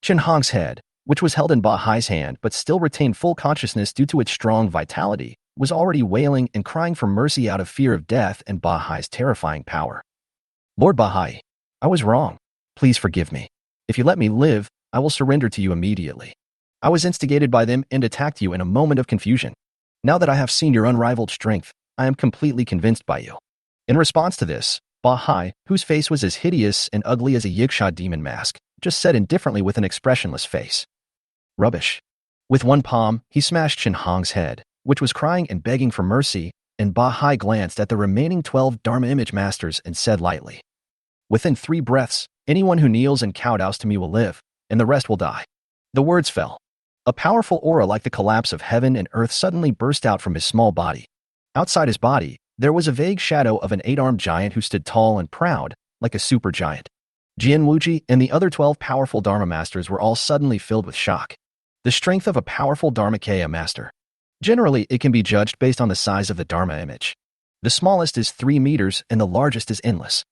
Hong's head, which was held in Bahai's hand but still retained full consciousness due to its strong vitality, was already wailing and crying for mercy out of fear of death and Bahai's terrifying power. Lord Bahai, I was wrong. Please forgive me. If you let me live, I will surrender to you immediately. I was instigated by them and attacked you in a moment of confusion. Now that I have seen your unrivaled strength, I am completely convinced by you. In response to this, Bahai, whose face was as hideous and ugly as a Yiksha demon mask, just said indifferently with an expressionless face. Rubbish. With one palm, he smashed Hong's head, which was crying and begging for mercy, and Bahai glanced at the remaining 12 Dharma image masters and said lightly, Within 3 breaths, anyone who kneels and kowtows to me will live, and the rest will die. The words fell. A powerful aura like the collapse of heaven and earth suddenly burst out from his small body. Outside his body, there was a vague shadow of an 8-armed giant who stood tall and proud, like a supergiant. Jian Wuji and the other 12 powerful Dharma masters were all suddenly filled with shock. The strength of a powerful Dharmakaya master. Generally, it can be judged based on the size of the Dharma image. The smallest is 3 meters and the largest is endless.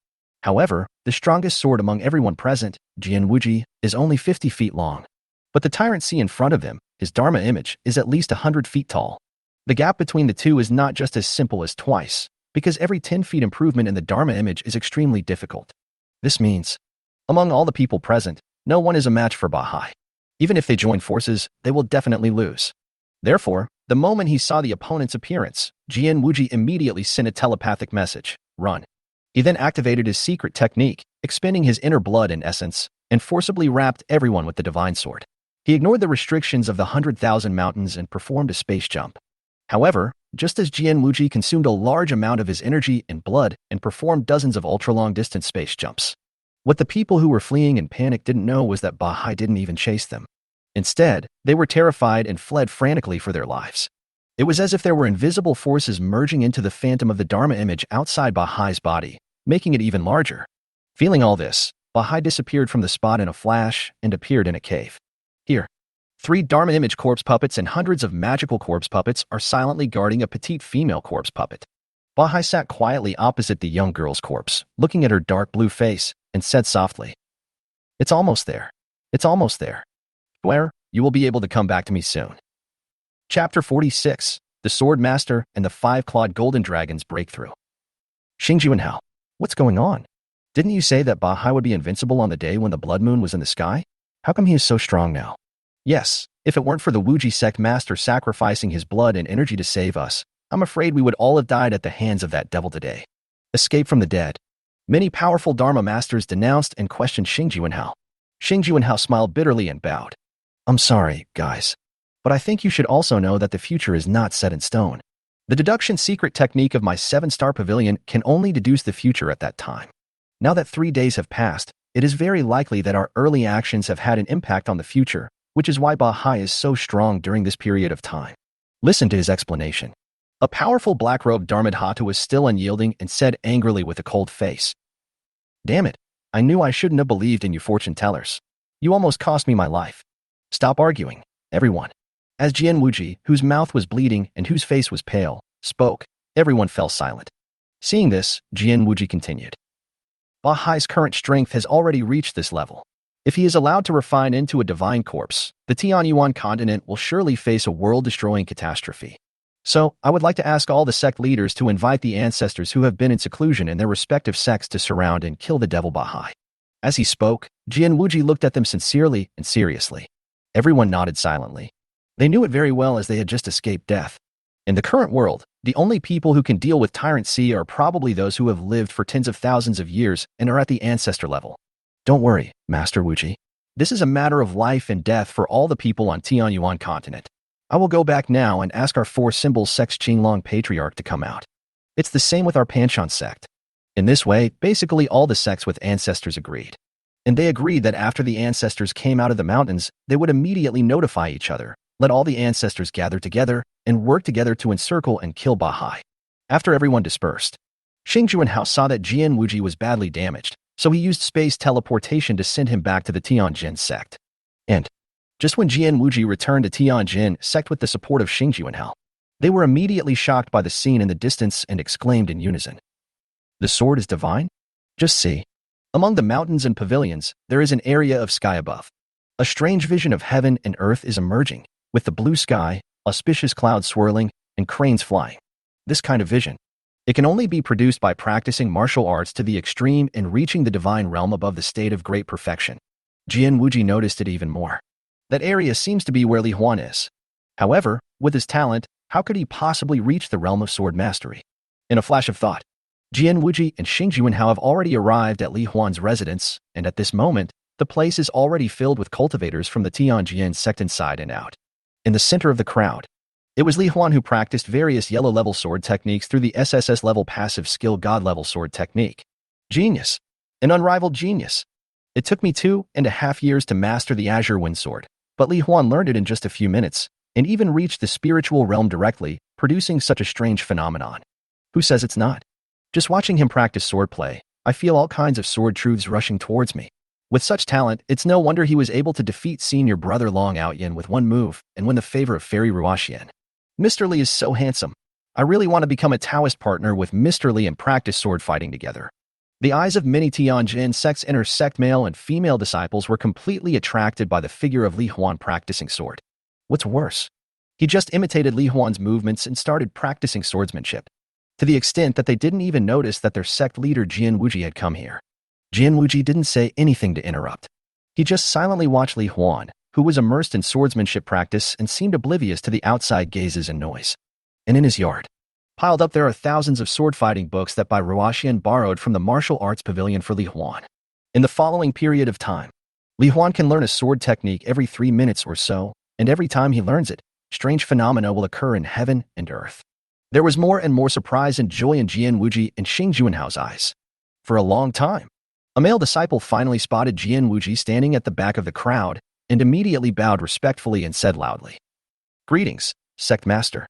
However, the strongest sword among everyone present, Jian Wuji, is only 50 feet long. But the tyrant sea in front of him, his Dharma image, is at least 100 feet tall. The gap between the two is not just as simple as twice, because every 10 feet improvement in the Dharma image is extremely difficult. This means, among all the people present, no one is a match for Bahai. Even if they join forces, they will definitely lose. Therefore, the moment he saw the opponent's appearance, Jian Wuji immediately sent a telepathic message, run. He then activated his secret technique, expending his inner blood and essence, and forcibly wrapped everyone with the divine sword. He ignored the restrictions of the 100,000 mountains and performed a space jump. However, just as Jian Wuji consumed a large amount of his energy and blood and performed dozens of ultra-long distance space jumps, what the people who were fleeing in panic didn't know was that Bahai didn't even chase them. Instead, they were terrified and fled frantically for their lives. It was as if there were invisible forces merging into the phantom of the Dharma image outside Bahai's body, making it even larger. Feeling all this, Bahai disappeared from the spot in a flash and appeared in a cave. Here, 3 Dharma image corpse puppets and hundreds of magical corpse puppets are silently guarding a petite female corpse puppet. Bahai sat quietly opposite the young girl's corpse, looking at her dark blue face, and said softly, It's almost there. It's almost there. Swear, you will be able to come back to me soon. Chapter 46, The Sword Master and the 5-Clawed Golden Dragon's Breakthrough. Xingjuanhao, what's going on? Didn't you say that Bahai would be invincible on the day when the blood moon was in the sky? How come he is so strong now? Yes, if it weren't for the Wuji sect master sacrificing his blood and energy to save us, I'm afraid we would all have died at the hands of that devil today. Escape from the dead. Many powerful Dharma masters denounced and questioned Xingjuanhao. Xingjuanhao smiled bitterly and bowed. I'm sorry, guys. But I think you should also know that the future is not set in stone. The deduction secret technique of my 7-star pavilion can only deduce the future at that time. Now that 3 days have passed, it is very likely that our early actions have had an impact on the future, which is why Bahai is so strong during this period of time. Listen to his explanation. A powerful black-robed Dharmadhata was still unyielding and said angrily with a cold face, "Damn it, I knew I shouldn't have believed in you fortune tellers. You almost cost me my life. Stop arguing, everyone." As Jian Wuji, whose mouth was bleeding and whose face was pale, spoke, everyone fell silent. Seeing this, Jian Wuji continued. Bahai's current strength has already reached this level. If he is allowed to refine into a divine corpse, the Tianyuan continent will surely face a world-destroying catastrophe. So, I would like to ask all the sect leaders to invite the ancestors who have been in seclusion in their respective sects to surround and kill the devil Bahai. As he spoke, Jian Wuji looked at them sincerely and seriously. Everyone nodded silently. They knew it very well as they had just escaped death. In the current world, the only people who can deal with Tyrant Sea are probably those who have lived for tens of thousands of years and are at the ancestor level. Don't worry, Master Wuji. This is a matter of life and death for all the people on Tianyuan continent. I will go back now and ask our four symbols sect's Qinglong Patriarch to come out. It's the same with our Panchon sect. In this way, basically all the sects with ancestors agreed. And they agreed that after the ancestors came out of the mountains, they would immediately notify each other, let all the ancestors gather together, and work together to encircle and kill Bahai. After everyone dispersed, Xingjuanhao saw that Jian Wuji was badly damaged, so he used space teleportation to send him back to the Tianjin sect. And just when Jian Wuji returned to Tianjin sect with the support of Xingjuanhao, they were immediately shocked by the scene in the distance and exclaimed in unison, "The sword is divine? Just see. Among the mountains and pavilions, there is an area of sky above. A strange vision of heaven and earth is emerging, with the blue sky, auspicious clouds swirling, and cranes flying. This kind of vision, it can only be produced by practicing martial arts to the extreme and reaching the divine realm above the state of great perfection." Jian Wuji noticed it even more. That area seems to be where Li Huan is. However, with his talent, how could he possibly reach the realm of sword mastery? In a flash of thought, Jian Wuji and Xingjuanhao have already arrived at Li Huan's residence, and at this moment, the place is already filled with cultivators from the Tianjin sect inside and out. In the center of the crowd, it was Li Huan who practiced various yellow-level sword techniques through the SSS-level passive skill God-level sword technique. Genius. An unrivaled genius. It took me 2.5 years to master the Azure Wind Sword, but Li Huan learned it in just a few minutes, and even reached the spiritual realm directly, producing such a strange phenomenon. Who says it's not? Just watching him practice swordplay, I feel all kinds of sword truths rushing towards me. With such talent, it's no wonder he was able to defeat senior brother Long Outyin with one move and win the favor of Fairy Ruoxian. Mr. Li is so handsome. I really want to become a Taoist partner with Mr. Li and practice sword fighting together. The eyes of many Tianjin sect's intersect male and female disciples were completely attracted by the figure of Li Huan practicing sword. What's worse, he just imitated Li Huan's movements and started practicing swordsmanship, to the extent that they didn't even notice that their sect leader Jian Wuji had come here. Jian Wuji didn't say anything to interrupt. He just silently watched Li Huan, who was immersed in swordsmanship practice and seemed oblivious to the outside gazes and noise. And in his yard, piled up there are thousands of sword-fighting books that Bai Ruoxian borrowed from the martial arts pavilion for Li Huan. In the following period of time, Li Huan can learn a sword technique every 3 minutes or so, and every time he learns it, strange phenomena will occur in heaven and earth. There was more and more surprise and joy in Jian Wuji and Xingjuanhao's eyes. For a long time, a male disciple finally spotted Jian Wuji standing at the back of the crowd and immediately bowed respectfully and said loudly, "Greetings, sect master."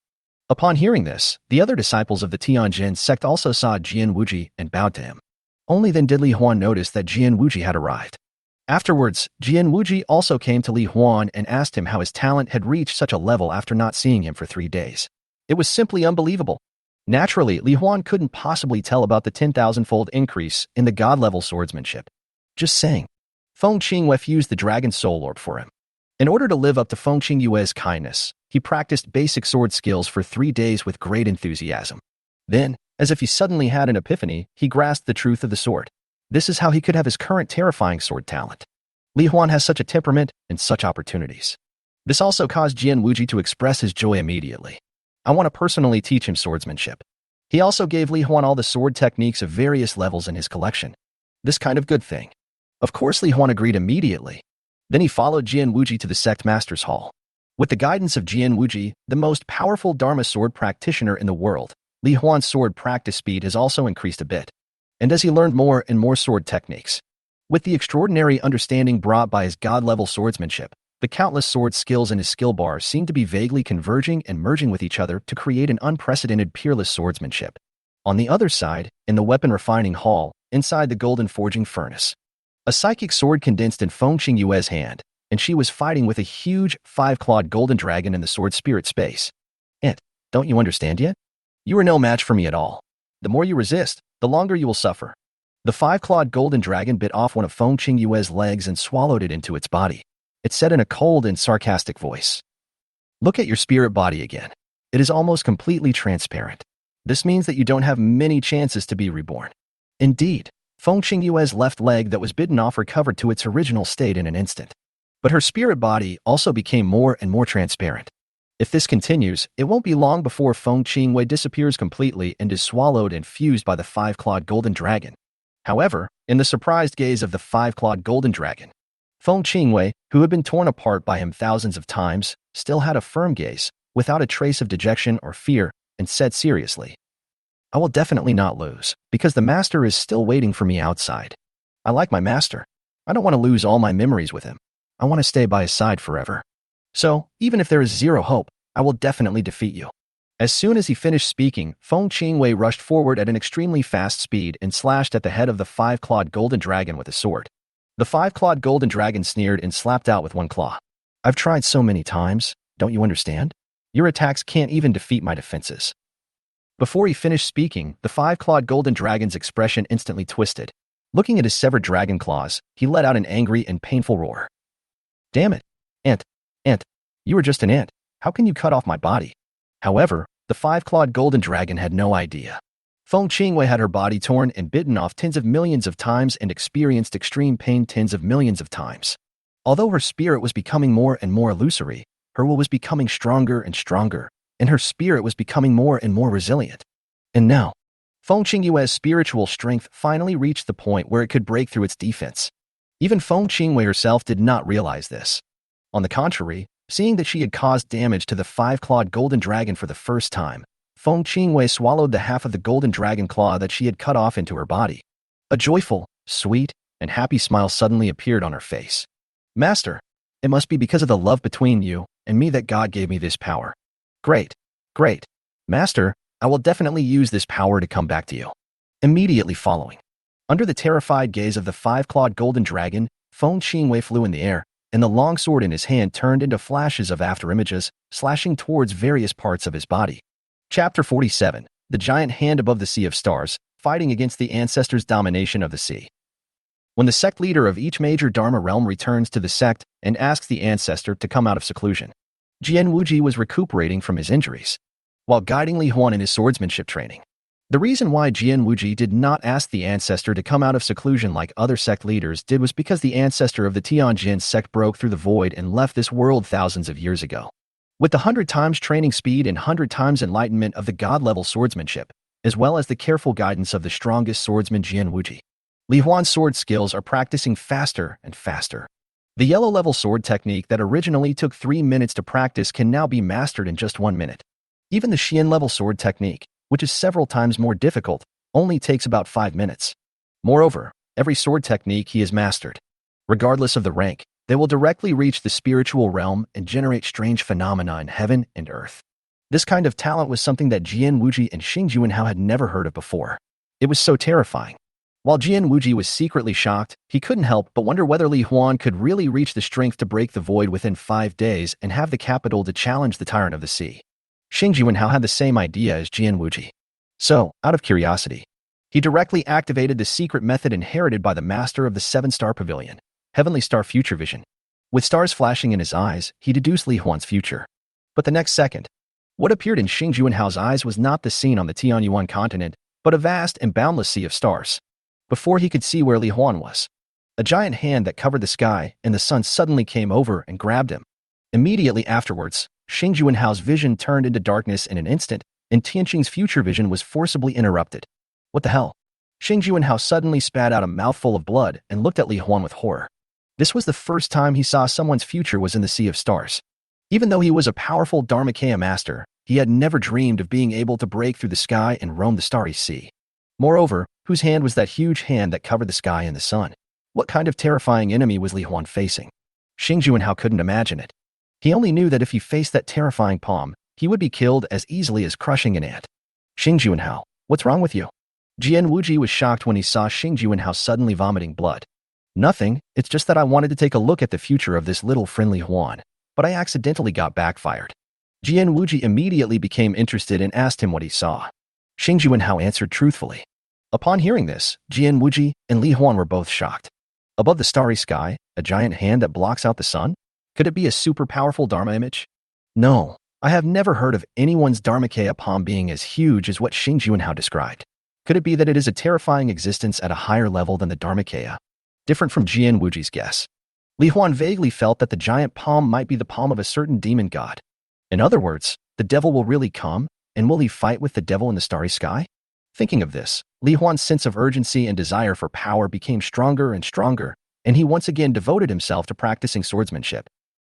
Upon hearing this, the other disciples of the Tianjin sect also saw Jian Wuji and bowed to him. Only then did Li Huan notice that Jian Wuji had arrived. Afterwards, Jian Wuji also came to Li Huan and asked him how his talent had reached such a level after not seeing him for 3 days. It was simply unbelievable. Naturally, Li Huan couldn't possibly tell about the 10,000-fold increase in the god-level swordsmanship. Just saying. Feng Qingyue fused the dragon soul orb for him. In order to live up to Feng Qingyue's kindness, he practiced basic sword skills for 3 days with great enthusiasm. Then, as if he suddenly had an epiphany, he grasped the truth of the sword. This is how he could have his current terrifying sword talent. Li Huan has such a temperament and such opportunities. This also caused Jian Wuji to express his joy immediately. I want to personally teach him swordsmanship. He also gave Li Huan all the sword techniques of various levels in his collection. This kind of good thing. Of course, Li Huan agreed immediately. Then he followed Jian Wuji to the sect master's hall. With the guidance of Jian Wuji, the most powerful Dharma sword practitioner in the world, Li Huan's sword practice speed has also increased a bit. And as he learned more and more sword techniques, with the extraordinary understanding brought by his god-level swordsmanship, The countless sword skills in his skill bar seemed to be vaguely converging and merging with each other to create an unprecedented peerless swordsmanship. On the other side, in the weapon refining hall, inside the golden forging furnace, a psychic sword condensed in Feng Qingyue's hand, and she was fighting with a huge, five-clawed golden dragon in the sword spirit space. And, don't you understand yet? You are no match for me at all. The more you resist, the longer you will suffer. The five-clawed golden dragon bit off one of Feng Qingyue's legs and swallowed it into its body. It said in a cold and sarcastic voice, "Look at your spirit body again. It is almost completely transparent. This means that you don't have many chances to be reborn." Indeed, Feng Qingyue's left leg that was bitten off recovered to its original state in an instant. But her spirit body also became more and more transparent. If this continues, it won't be long before Feng Qingyue disappears completely and is swallowed and fused by the five-clawed golden dragon. However, in the surprised gaze of the five-clawed golden dragon, Feng Qingyue, who had been torn apart by him thousands of times, still had a firm gaze, without a trace of dejection or fear, and said seriously, "I will definitely not lose, because the master is still waiting for me outside. I like my master. I don't want to lose all my memories with him. I want to stay by his side forever. So, even if there is zero hope, I will definitely defeat you." As soon as he finished speaking, Feng Qingyue rushed forward at an extremely fast speed and slashed at the head of the five-clawed golden dragon with a sword. The five-clawed golden dragon sneered and slapped out with one claw. "I've tried so many times, don't you understand? Your attacks can't even defeat my defenses." Before he finished speaking, the five-clawed golden dragon's expression instantly twisted. Looking at his severed dragon claws, he let out an angry and painful roar. "Damn it! Ant, you are just an ant. How can you cut off my body?" However, the five-clawed golden dragon had no idea. Feng Qingyue had her body torn and bitten off tens of millions of times and experienced extreme pain tens of millions of times. Although her spirit was becoming more and more illusory, her will was becoming stronger and stronger, and her spirit was becoming more and more resilient. And now, Feng Qingyue's spiritual strength finally reached the point where it could break through its defense. Even Feng Qingyue herself did not realize this. On the contrary, seeing that she had caused damage to the five-clawed golden dragon for the first time, Feng Qingyue swallowed the half of the golden dragon claw that she had cut off into her body. A joyful, sweet, and happy smile suddenly appeared on her face. "Master, it must be because of the love between you and me that God gave me this power. Great. Master, I will definitely use this power to come back to you." Immediately following, under the terrified gaze of the five-clawed golden dragon, Feng Qingyue flew in the air, and the long sword in his hand turned into flashes of afterimages, slashing towards various parts of his body. Chapter 47, The Giant Hand Above the Sea of Stars, Fighting Against the Ancestors' Domination of the Sea. When the sect leader of each major Dharma realm returns to the sect and asks the ancestor to come out of seclusion, Jian Wuji was recuperating from his injuries, while guiding Li Huan in his swordsmanship training. The reason why Jian Wuji did not ask the ancestor to come out of seclusion like other sect leaders did was because the ancestor of the Tianjin sect broke through the void and left this world thousands of years ago. With the 100 times training speed and 100 times enlightenment of the god-level swordsmanship, as well as the careful guidance of the strongest swordsman Jian Wuji, Li Huan's sword skills are practicing faster and faster. The yellow-level sword technique that originally took 3 minutes to practice can now be mastered in just 1 minute. Even the Xian-level sword technique, which is several times more difficult, only takes about 5 minutes. Moreover, every sword technique he has mastered, regardless of the rank, they will directly reach the spiritual realm and generate strange phenomena in heaven and earth. This kind of talent was something that Jian Wuji and Xing Juanhao had never heard of before. It was so terrifying. While Jian Wuji was secretly shocked, he couldn't help but wonder whether Li Huan could really reach the strength to break the void within 5 days and have the capital to challenge the tyrant of the sea. Xing Juanhao had the same idea as Jian Wuji. So, out of curiosity, he directly activated the secret method inherited by the master of the 7-star pavilion, Heavenly Star Future Vision. With stars flashing in his eyes, he deduced Li Huan's future. But the next second, what appeared in Xing Juanhao's eyes was not the scene on the Tianyuan continent, but a vast and boundless sea of stars. Before he could see where Li Huan was, a giant hand that covered the sky and the sun suddenly came over and grabbed him. Immediately afterwards, Xing Juanhao's vision turned into darkness in an instant, and Tianqing's future vision was forcibly interrupted. What the hell? Xing Juanhao suddenly spat out a mouthful of blood and looked at Li Huan with horror. This was the first time he saw someone's future was in the Sea of Stars. Even though he was a powerful Dharmakaya master, he had never dreamed of being able to break through the sky and roam the starry sea. Moreover, whose hand was that huge hand that covered the sky and the sun? What kind of terrifying enemy was Li Huan facing? Xing Juanhao couldn't imagine it. He only knew that if he faced that terrifying palm, he would be killed as easily as crushing an ant. Xing Juanhao, what's wrong with you? Jian Wuji was shocked when he saw Xing Juanhao suddenly vomiting blood. Nothing, it's just that I wanted to take a look at the future of this little friendly Huan, but I accidentally got backfired. Jian Wuji immediately became interested and asked him what he saw. Xing Juanhao answered truthfully. Upon hearing this, Jian Wuji and Li Huan were both shocked. Above the starry sky, a giant hand that blocks out the sun? Could it be a super powerful Dharma image? No, I have never heard of anyone's Dharmakaya palm being as huge as what Xing Juanhao described. Could it be that it is a terrifying existence at a higher level than the Dharmakaya? Different from Jian Wuji's guess. Li Huan vaguely felt that the giant palm might be the palm of a certain demon god. In other words, the devil will really come, and will he fight with the devil in the starry sky? Thinking of this, Li Huan's sense of urgency and desire for power became stronger and stronger, and he once again devoted himself to practicing swordsmanship.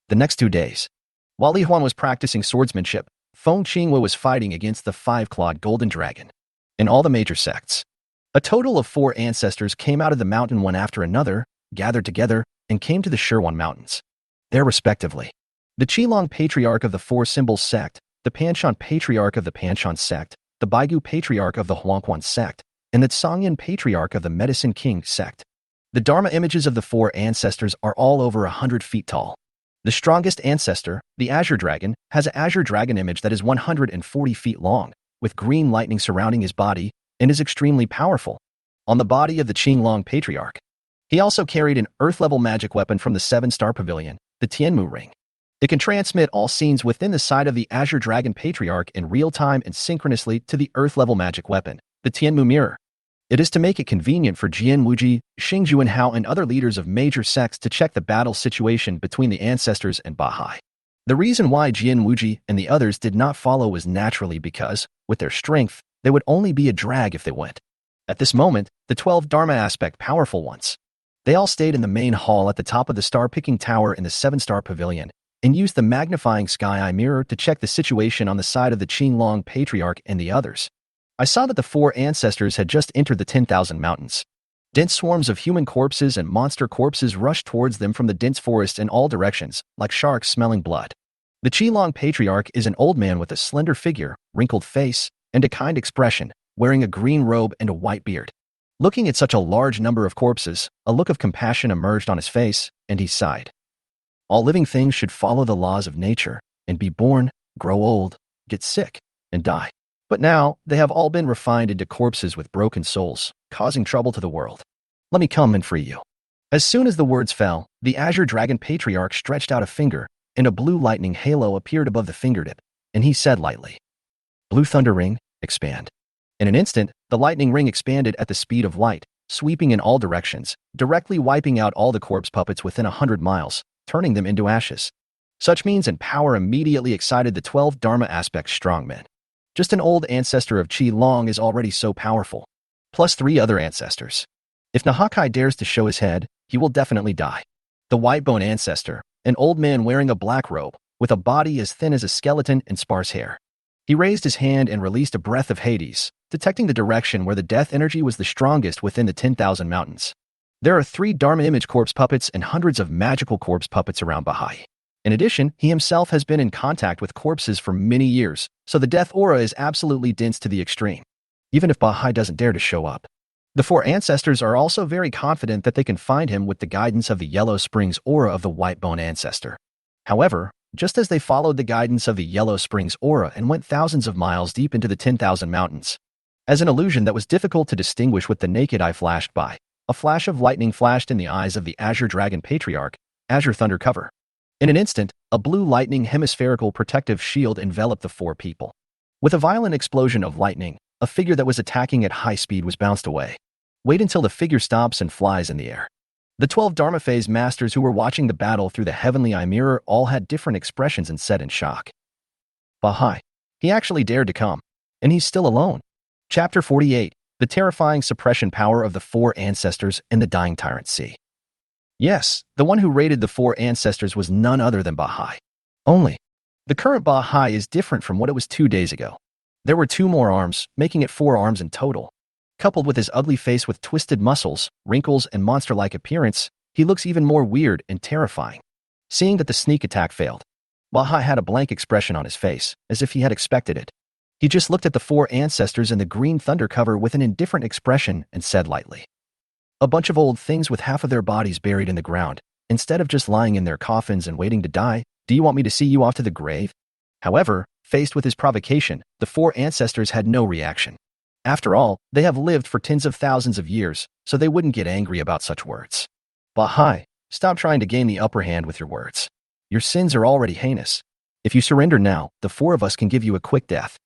The next 2 days, while Li Huan was practicing swordsmanship, Feng Qinghua was fighting against the five-clawed golden dragon. In all the major sects, a total of 4 ancestors came out of the mountain one after another, gathered together, and came to the Shirwan Mountains. There respectively, the Qilong Patriarch of the Four Symbols sect, the Panshan Patriarch of the Panshan sect, the Baigu Patriarch of the Huangquan sect, and the Tsangyan Patriarch of the Medicine King sect. The Dharma images of the 4 ancestors are all over 100 feet tall. The strongest ancestor, the Azure Dragon, has an Azure Dragon image that is 140 feet long, with green lightning surrounding his body, and is extremely powerful. On the body of the Qinglong Patriarch, he also carried an Earth-level magic weapon from the 7-star pavilion, the Tianmu Ring. It can transmit all scenes within the side of the Azure Dragon Patriarch in real time and synchronously to the Earth-level magic weapon, the Tianmu Mirror. It is to make it convenient for Jian Wuji, Xing Juanhao, and other leaders of major sects to check the battle situation between the ancestors and Bahai. The reason why Jian Wuji and the others did not follow was naturally because, with their strength, they would only be a drag if they went. At this moment, the 12 Dharma aspect powerful ones. They all stayed in the main hall at the top of the star-picking tower in the 7-star pavilion and used the magnifying sky eye mirror to check the situation on the side of the Qinglong Patriarch and the others. I saw that the 4 ancestors had just entered the 10,000 mountains. Dense swarms of human corpses and monster corpses rushed towards them from the dense forest in all directions, like sharks smelling blood. The Qilong Patriarch is an old man with a slender figure, wrinkled face, and a kind expression, wearing a green robe and a white beard. Looking at such a large number of corpses, a look of compassion emerged on his face, and he sighed. All living things should follow the laws of nature, and be born, grow old, get sick, and die. But now, they have all been refined into corpses with broken souls, causing trouble to the world. Let me come and free you. As soon as the words fell, the Azure Dragon Patriarch stretched out a finger, and a blue lightning halo appeared above the fingertip, and he said lightly, "Blue Thunder Ring, expand." In an instant, the lightning ring expanded at the speed of light, sweeping in all directions, directly wiping out all the corpse puppets within 100 miles, turning them into ashes. Such means and power immediately excited the 12 Dharma aspect strongmen. Just an old ancestor of Qi Long is already so powerful, plus 3 other ancestors. If Nahakai dares to show his head, he will definitely die. The Whitebone ancestor, an old man wearing a black robe, with a body as thin as a skeleton and sparse hair. He raised his hand and released a breath of Hades, detecting the direction where the death energy was the strongest within the 10,000 mountains. There are 3 Dharma image corpse puppets and hundreds of magical corpse puppets around Bahai. In addition, he himself has been in contact with corpses for many years, so the death aura is absolutely dense to the extreme, even if Bahai doesn't dare to show up. The 4 ancestors are also very confident that they can find him with the guidance of the Yellow Springs aura of the Whitebone ancestor. However, just as they followed the guidance of the Yellow Springs aura and went thousands of miles deep into the 10,000 mountains, as an illusion that was difficult to distinguish with the naked eye flashed by, a flash of lightning flashed in the eyes of the Azure Dragon Patriarch, Azure Thunder Cover. In an instant, a blue lightning hemispherical protective shield enveloped the 4 people. With a violent explosion of lightning, a figure that was attacking at high speed was bounced away. Wait until the figure stops and flies in the air. The 12 Dharma Phase masters who were watching the battle through the heavenly eye mirror all had different expressions and said in shock, "Bahai, he actually dared to come. And he's still alone." Chapter 48, The Terrifying Suppression Power of the 4 Ancestors and the Dying Tyrant Sea. Yes, the one who raided the 4 ancestors was none other than Bahai. Only, the current Bahai is different from what it was 2 days ago. There were 2 more arms, making it 4 arms in total. Coupled with his ugly face with twisted muscles, wrinkles, and monster-like appearance, he looks even more weird and terrifying. Seeing that the sneak attack failed, Bahai had a blank expression on his face, as if he had expected it. He just looked at the four ancestors in the green thunder cover with an indifferent expression and said lightly, "A bunch of old things with half of their bodies buried in the ground. Instead of just lying in their coffins and waiting to die, do you want me to see you off to the grave?" However, faced with his provocation, the four ancestors had no reaction. After all, they have lived for tens of thousands of years, so they wouldn't get angry about such words. Bahai, stop trying to gain the upper hand with your words. Your sins are already heinous. If you surrender now, the four of us can give you a quick death.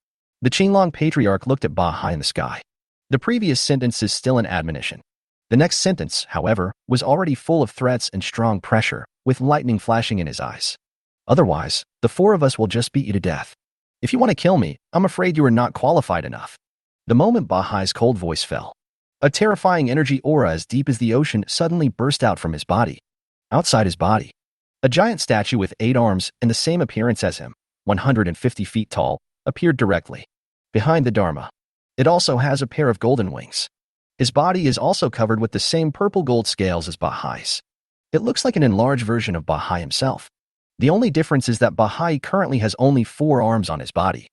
The Qinglong patriarch looked at Bahai in the sky. The previous sentence is still an admonition. The next sentence, however, was already full of threats and strong pressure, with lightning flashing in his eyes. Otherwise, the four of us will just beat you to death. If you want to kill me, I'm afraid you are not qualified enough. The moment Bahai's cold voice fell, a terrifying energy aura as deep as the ocean suddenly burst out from his body. Outside his body, a giant statue with 8 arms and the same appearance as him, 150 feet tall, appeared directly behind the Dharma. It also has a pair of golden wings. His body is also covered with the same purple-gold scales as Bahai's. It looks like an enlarged version of Bahai himself. The only difference is that Bahai currently has only 4 arms on his body.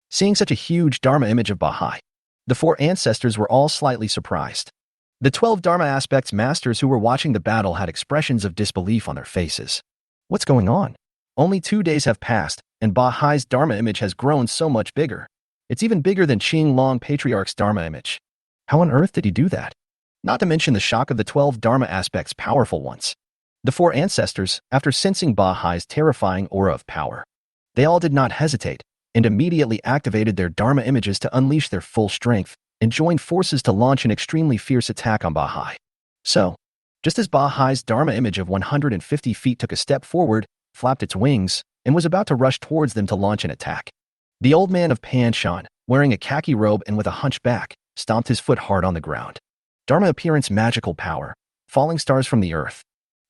Seeing such a huge Dharma image of Bahai, the 4 ancestors were all slightly surprised. The 12 Dharma aspects masters who were watching the battle had expressions of disbelief on their faces. What's going on? Only 2 days have passed, and Bahai's Dharma image has grown so much bigger. It's even bigger than Qinglong Patriarch's Dharma image. How on earth did he do that? Not to mention the shock of the 12 Dharma aspects' powerful ones. The 4 ancestors, after sensing Bahai's terrifying aura of power, they all did not hesitate and immediately activated their Dharma images to unleash their full strength and joined forces to launch an extremely fierce attack on Bahai. So, just as Bahai's Dharma image of 150 feet took a step forward, flapped its wings, and was about to rush towards them to launch an attack, the old man of Panshan, wearing a khaki robe and with a hunchback, stomped his foot hard on the ground. Dharma appearance magical power, falling stars from the earth.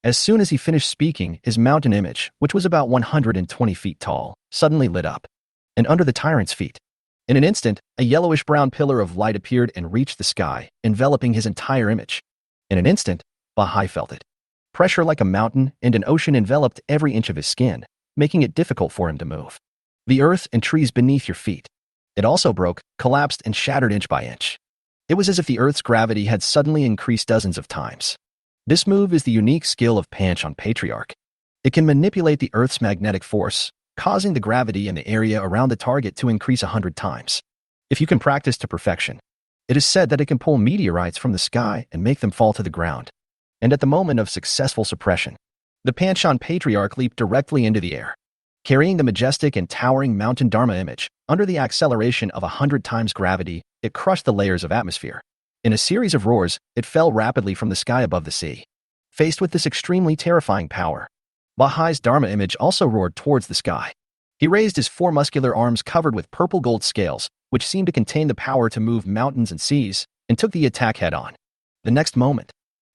As soon as he finished speaking, his mountain image, which was about 120 feet tall, suddenly lit up. And under the tyrant's feet, in an instant, a yellowish-brown pillar of light appeared and reached the sky, enveloping his entire image. In an instant, Bahai felt it. Pressure like a mountain and an ocean enveloped every inch of his skin, making it difficult for him to move. The earth and trees beneath your feet. It also broke, collapsed, and shattered inch by inch. It was as if the earth's gravity had suddenly increased dozens of times. This move is the unique skill of Panchon Patriarch. It can manipulate the earth's magnetic force, causing the gravity in the area around the target to increase 100 times. If you can practice to perfection, it is said that it can pull meteorites from the sky and make them fall to the ground. And at the moment of successful suppression, the Panchon Patriarch leaped directly into the air. Carrying the majestic and towering mountain Dharma image, under the acceleration of 100 times gravity, it crushed the layers of atmosphere. In a series of roars, it fell rapidly from the sky above the sea. Faced with this extremely terrifying power, Bahai's Dharma image also roared towards the sky. He raised his 4 muscular arms covered with purple gold scales, which seemed to contain the power to move mountains and seas, and took the attack head-on. The next moment,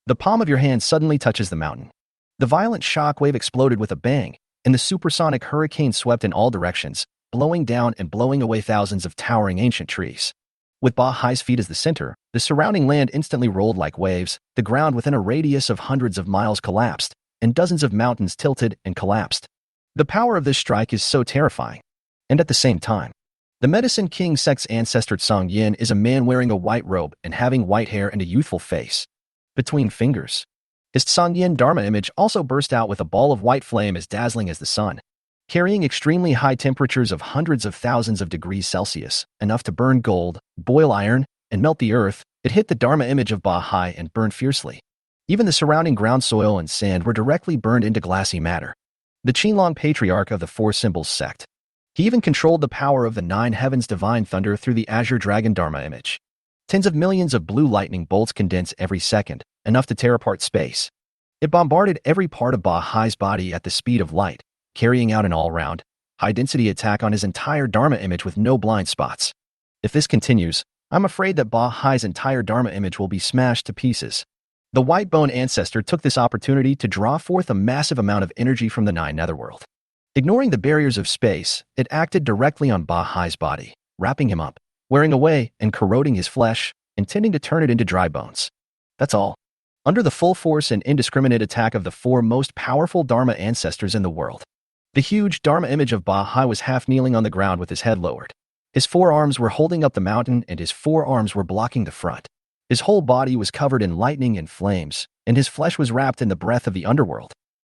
the palm of your hand suddenly touches the mountain. The violent shock wave exploded with a bang, and the supersonic hurricane swept in all directions, blowing down and blowing away thousands of towering ancient trees. With Bahai's feet as the center, the surrounding land instantly rolled like waves, the ground within a radius of hundreds of miles collapsed, and dozens of mountains tilted and collapsed. The power of this strike is so terrifying. And at the same time, the Medicine King sect's ancestor Song Yin is a man wearing a white robe and having white hair and a youthful face. Between fingers, his Song Yin Dharma image also burst out with a ball of white flame as dazzling as the sun. Carrying extremely high temperatures of hundreds of thousands of degrees Celsius, enough to burn gold, boil iron, and melt the earth, it hit the Dharma image of Bahai and burned fiercely. Even the surrounding ground soil and sand were directly burned into glassy matter. The Qinglong Patriarch of the Four Symbols sect. He even controlled the power of the 9 heavens divine thunder through the Azure Dragon Dharma image. Tens of millions of blue lightning bolts condense every second, enough to tear apart space. It bombarded every part of Bahai's body at the speed of light, carrying out an all-round, high-density attack on his entire Dharma image with no blind spots. If this continues, I'm afraid that Bahai's entire Dharma image will be smashed to pieces. The White-Bone Ancestor took this opportunity to draw forth a massive amount of energy from the 9 Netherworld. Ignoring the barriers of space, it acted directly on Bahai's body, wrapping him up, wearing away and corroding his flesh, intending to turn it into dry bones. That's all. under the full force and indiscriminate attack of the four most powerful Dharma ancestors in the world. The huge Dharma image of Bahai was half kneeling on the ground with his head lowered. His forearms were holding up the mountain and his forearms were blocking the front. His whole body was covered in lightning and flames, and his flesh was wrapped in the breath of the underworld.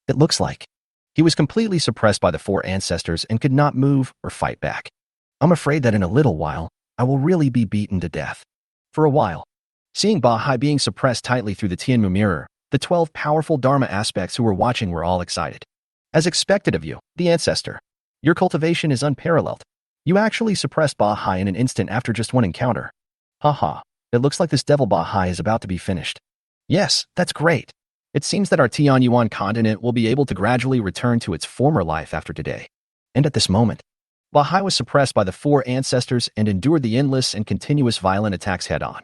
It looks like he was completely suppressed by the four ancestors and could not move or fight back. I'm afraid that in a little while, I will really be beaten to death. For a while, seeing Bahai being suppressed tightly through the Tianmu mirror, the 12 powerful Dharma aspects who were watching were all excited. As expected of you, the ancestor, your cultivation is unparalleled. You actually suppressed Bahai in an instant after just one encounter. Haha, it looks like this devil Bahai is about to be finished. Yes, that's great. It seems that our Tianyuan continent will be able to gradually return to its former life after today. And at this moment, Bahai was suppressed by the four ancestors and endured the endless and continuous violent attacks head-on.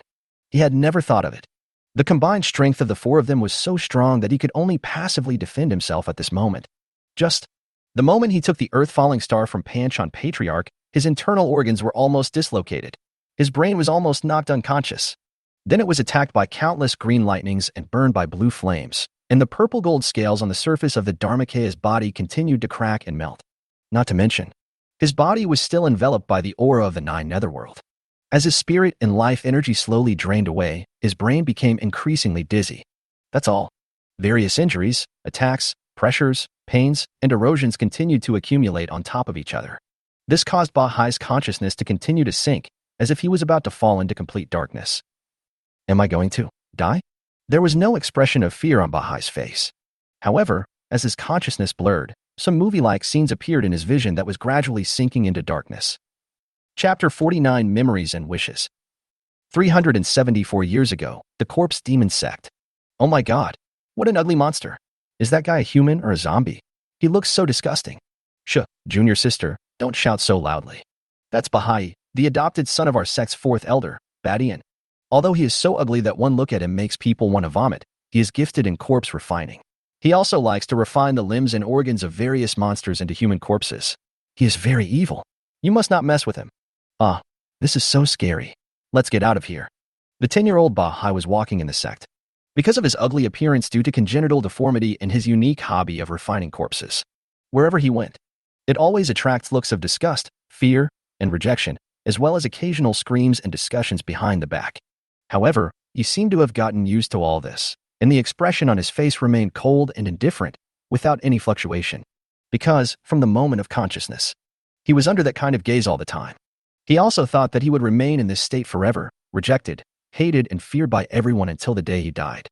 He had never thought of it. The combined strength of the four of them was so strong that he could only passively defend himself at this moment. Just the moment he took the earth-falling star from Panchon Patriarch, his internal organs were almost dislocated. His brain was almost knocked unconscious. Then it was attacked by countless green lightnings and burned by blue flames, and the purple-gold scales on the surface of the Dharmakaya's body continued to crack and melt. Not to mention, his body was still enveloped by the aura of the nine netherworld. As his spirit and life energy slowly drained away, his brain became increasingly dizzy. That's all. Various injuries, attacks, pressures, pains, and erosions continued to accumulate on top of each other. This caused Bahai's consciousness to continue to sink, as if he was about to fall into complete darkness. Am I going to die? There was no expression of fear on Bahai's face. However, as his consciousness blurred, some movie-like scenes appeared in his vision that was gradually sinking into darkness. Chapter 49 Memories and Wishes. 374 years ago, the corpse demon sect. Oh my god, what an ugly monster. Is that guy a human or a zombie? He looks so disgusting. Junior sister, don't shout so loudly. That's Bahai, the adopted son of our sect's fourth elder, Badian. Although he is so ugly that one look at him makes people want to vomit, he is gifted in corpse refining. He also likes to refine the limbs and organs of various monsters into human corpses. He is very evil. You must not mess with him. This is so scary. Let's get out of here. The 10-year-old Bahai was walking in the sect. Because of his ugly appearance due to congenital deformity and his unique hobby of refining corpses. Wherever he went, it always attracts looks of disgust, fear, and rejection, as well as occasional screams and discussions behind the back. However, he seemed to have gotten used to all this, and the expression on his face remained cold and indifferent, without any fluctuation. Because, from the moment of consciousness, he was under that kind of gaze all the time. He also thought that he would remain in this state forever, rejected, hated, and feared by everyone until the day he died.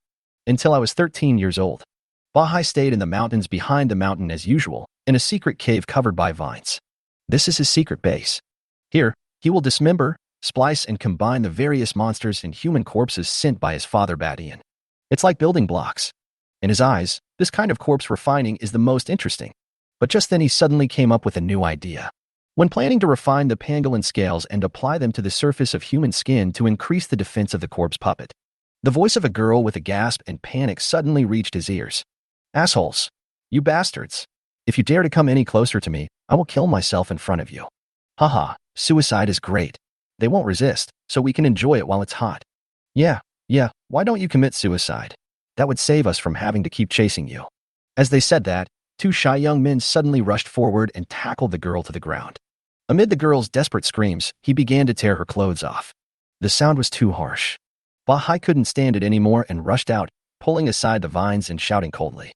Until I was 13 years old. Bahai stayed in the mountains behind the mountain as usual, in a secret cave covered by vines. This is his secret base. Here, he will dismember, splice, and combine the various monsters and human corpses sent by his father Badian. It's like building blocks. In his eyes, this kind of corpse refining is the most interesting. But just then he suddenly came up with a new idea. When planning to refine the pangolin scales and apply them to the surface of human skin to increase the defense of the corpse puppet, the voice of a girl with a gasp and panic suddenly reached his ears. Assholes! You bastards! If you dare to come any closer to me, I will kill myself in front of you. Haha, suicide is great. They won't resist, so we can enjoy it while it's hot. Yeah, why don't you commit suicide? That would save us from having to keep chasing you. As they said that, two shy young men suddenly rushed forward and tackled the girl to the ground. Amid the girl's desperate screams, he began to tear her clothes off. The sound was too harsh. Bahai couldn't stand it anymore and rushed out, pulling aside the vines and shouting coldly.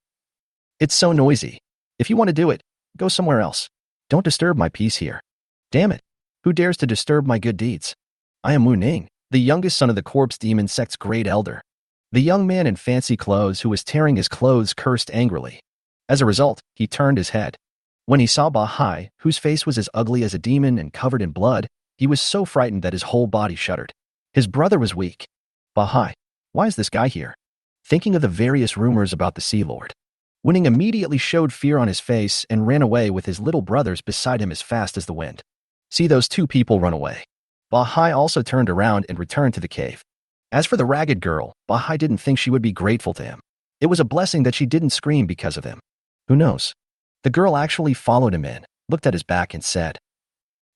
It's so noisy. If you want to do it, go somewhere else. Don't disturb my peace here. Damn it. Who dares to disturb my good deeds? I am Wu Ning, the youngest son of the corpse demon sect's great elder. The young man in fancy clothes who was tearing his clothes cursed angrily. As a result, he turned his head. When he saw Bahai, whose face was as ugly as a demon and covered in blood, he was so frightened that his whole body shuddered. His brother was weak. Bahai, why is this guy here? Thinking of the various rumors about the Sea Lord. Wu Ning immediately showed fear on his face and ran away with his little brothers beside him as fast as the wind. See those two people run away. Bahai also turned around and returned to the cave. As for the ragged girl, Bahai didn't think she would be grateful to him. It was a blessing that she didn't scream because of him. Who knows? The girl actually followed him in, looked at his back and said,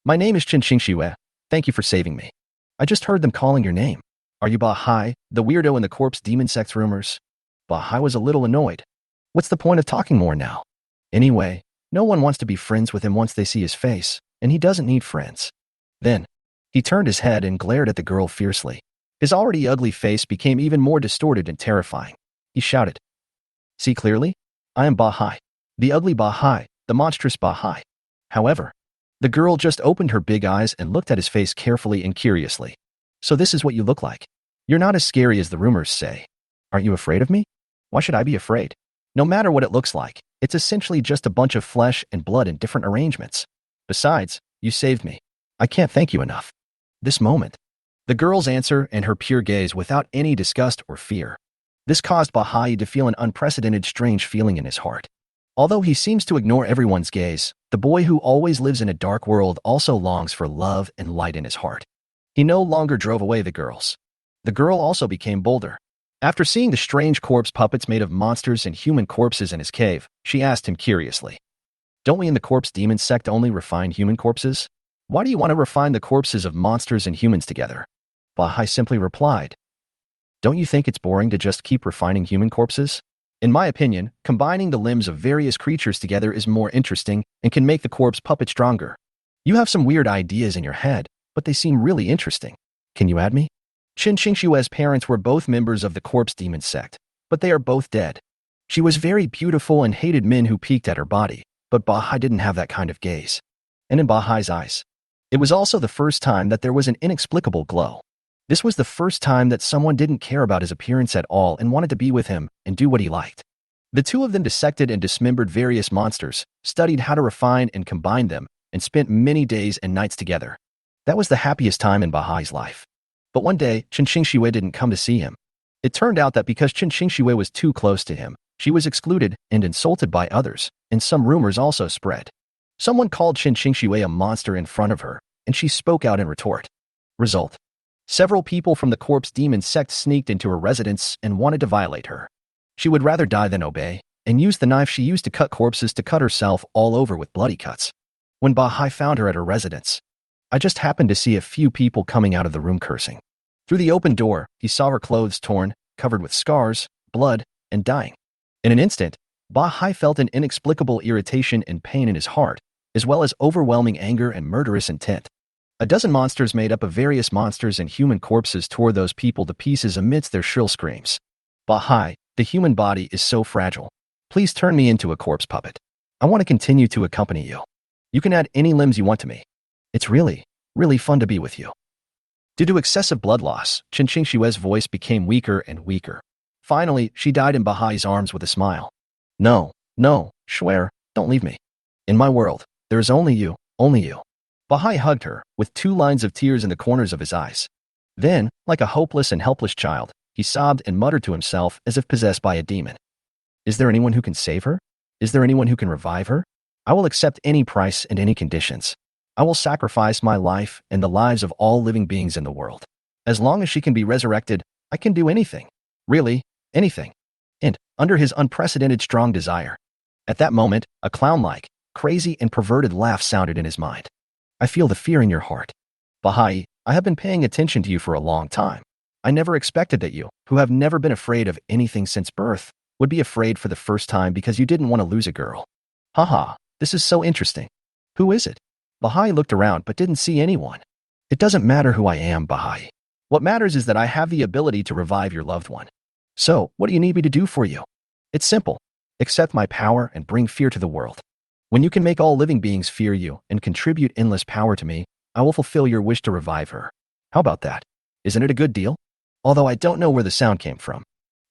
My name is Chen Xingxue. Thank you for saving me. I just heard them calling your name. Are you Bahai, the weirdo in the corpse demon sect's rumors? Bahai was a little annoyed. What's the point of talking more now? Anyway, no one wants to be friends with him once they see his face, and he doesn't need friends. Then, he turned his head and glared at the girl fiercely. His already ugly face became even more distorted and terrifying. He shouted, "See clearly? I am Bahai. The ugly Bahai, the monstrous Bahai." However, the girl just opened her big eyes and looked at his face carefully and curiously. "So this is what you look like. You're not as scary as the rumors say. Aren't you afraid of me? Why should I be afraid? No matter what it looks like, it's essentially just a bunch of flesh and blood in different arrangements. Besides, you saved me. I can't thank you enough." This moment, the girl's answer and her pure gaze without any disgust or fear. This caused Bahai to feel an unprecedented strange feeling in his heart. Although he seems to ignore everyone's gaze, the boy who always lives in a dark world also longs for love and light in his heart. He no longer drove away the girls. The girl also became bolder. After seeing the strange corpse puppets made of monsters and human corpses in his cave, she asked him curiously, "Don't we in the corpse demon sect only refine human corpses? Why do you want to refine the corpses of monsters and humans together?" Bahai simply replied, "Don't you think it's boring to just keep refining human corpses? In my opinion, combining the limbs of various creatures together is more interesting and can make the corpse puppet stronger. You have some weird ideas in your head, but they seem really interesting. Can you add me?" Qin Qingshue's parents were both members of the corpse demon sect, but they are both dead. She was very beautiful and hated men who peeked at her body, but Bahai didn't have that kind of gaze. And in Bahai's eyes, it was also the first time that there was an inexplicable glow. This was the first time that someone didn't care about his appearance at all and wanted to be with him and do what he liked. The two of them dissected and dismembered various monsters, studied how to refine and combine them, and spent many days and nights together. That was the happiest time in Bahai's life. But one day, Qin Qingshui didn't come to see him. It turned out that because Qin Qingshui was too close to him, she was excluded and insulted by others, and some rumors also spread. Someone called Qin Qingshui a monster in front of her, and she spoke out in retort. Result: several people from the corpse demon sect sneaked into her residence and wanted to violate her. She would rather die than obey, and used the knife she used to cut corpses to cut herself all over with bloody cuts. When Bahai found her at her residence, I just happened to see a few people coming out of the room cursing. Through the open door, he saw her clothes torn, covered with scars, blood, and dying. In an instant, Bahai felt an inexplicable irritation and pain in his heart, as well as overwhelming anger and murderous intent. A dozen monsters made up of various monsters and human corpses tore those people to pieces amidst their shrill screams. "Bahai, the human body is so fragile. Please turn me into a corpse puppet. I want to continue to accompany you. You can add any limbs you want to me. It's really, really fun to be with you." Due to excessive blood loss, Qin Qingshue's voice became weaker and weaker. Finally, she died in Bahai's arms with a smile. No, Shuer, don't leave me. In my world, there is only you, only you." Bahai hugged her, with 2 lines of tears in the corners of his eyes. Then, like a hopeless and helpless child, he sobbed and muttered to himself as if possessed by a demon. "Is there anyone who can save her? Is there anyone who can revive her? I will accept any price and any conditions. I will sacrifice my life and the lives of all living beings in the world. As long as she can be resurrected, I can do anything. Really, anything." And, under his unprecedented strong desire, at that moment, a clown-like, crazy and perverted laugh sounded in his mind. "I feel the fear in your heart. Bahai, I have been paying attention to you for a long time. I never expected that you, who have never been afraid of anything since birth, would be afraid for the first time because you didn't want to lose a girl. Haha, this is so interesting. Who is it?" Bahai looked around but didn't see anyone. "It doesn't matter who I am, Bahai. What matters is that I have the ability to revive your loved one. So, what do you need me to do for you? It's simple. Accept my power and bring fear to the world. When you can make all living beings fear you and contribute endless power to me, I will fulfill your wish to revive her. How about that? Isn't it a good deal?" Although I don't know where the sound came from.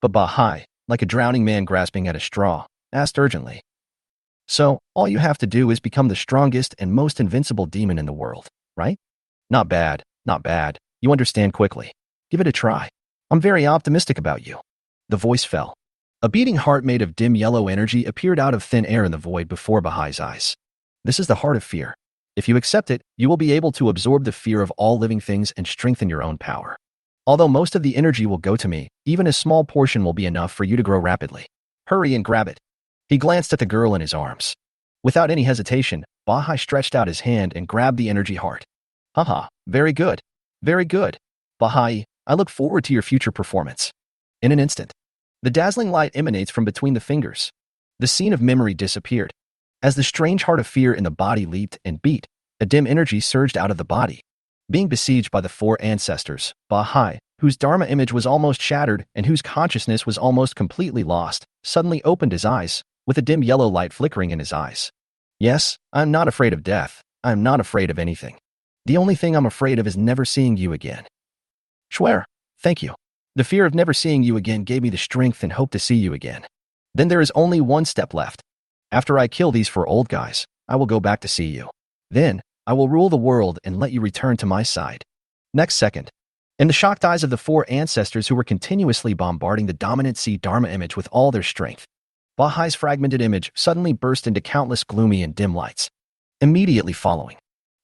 But Bahai, like a drowning man grasping at a straw, asked urgently. "So, all you have to do is become the strongest and most invincible demon in the world, right? Not bad, not bad. You understand quickly. Give it a try. I'm very optimistic about you." The voice fell. A beating heart made of dim yellow energy appeared out of thin air in the void before Bahai's eyes. "This is the heart of fear. If you accept it, you will be able to absorb the fear of all living things and strengthen your own power. Although most of the energy will go to me, even a small portion will be enough for you to grow rapidly. Hurry and grab it." He glanced at the girl in his arms. Without any hesitation, Bahai stretched out his hand and grabbed the energy heart. "Haha, very good. Very good. Bahai, I look forward to your future performance." In an instant, The dazzling light emanates from between the fingers. The scene of memory disappeared. As the strange heart of fear in the body leaped and beat, a dim energy surged out of the body. Being besieged by the four ancestors, Bahai, whose Dharma image was almost shattered and whose consciousness was almost completely lost, suddenly opened his eyes, with a dim yellow light flickering in his eyes. Yes, I'm not afraid of death. I'm not afraid of anything. The only thing I'm afraid of is never seeing you again. Schwer, thank you. The fear of never seeing you again gave me the strength and hope to see you again. Then there is only one step left. After I kill these four old guys, I will go back to see you. Then, I will rule the world and let you return to my side. Next second. In the shocked eyes of the four ancestors who were continuously bombarding the dominant sea Dharma image with all their strength, Bahai's fragmented image suddenly burst into countless gloomy and dim lights. Immediately following,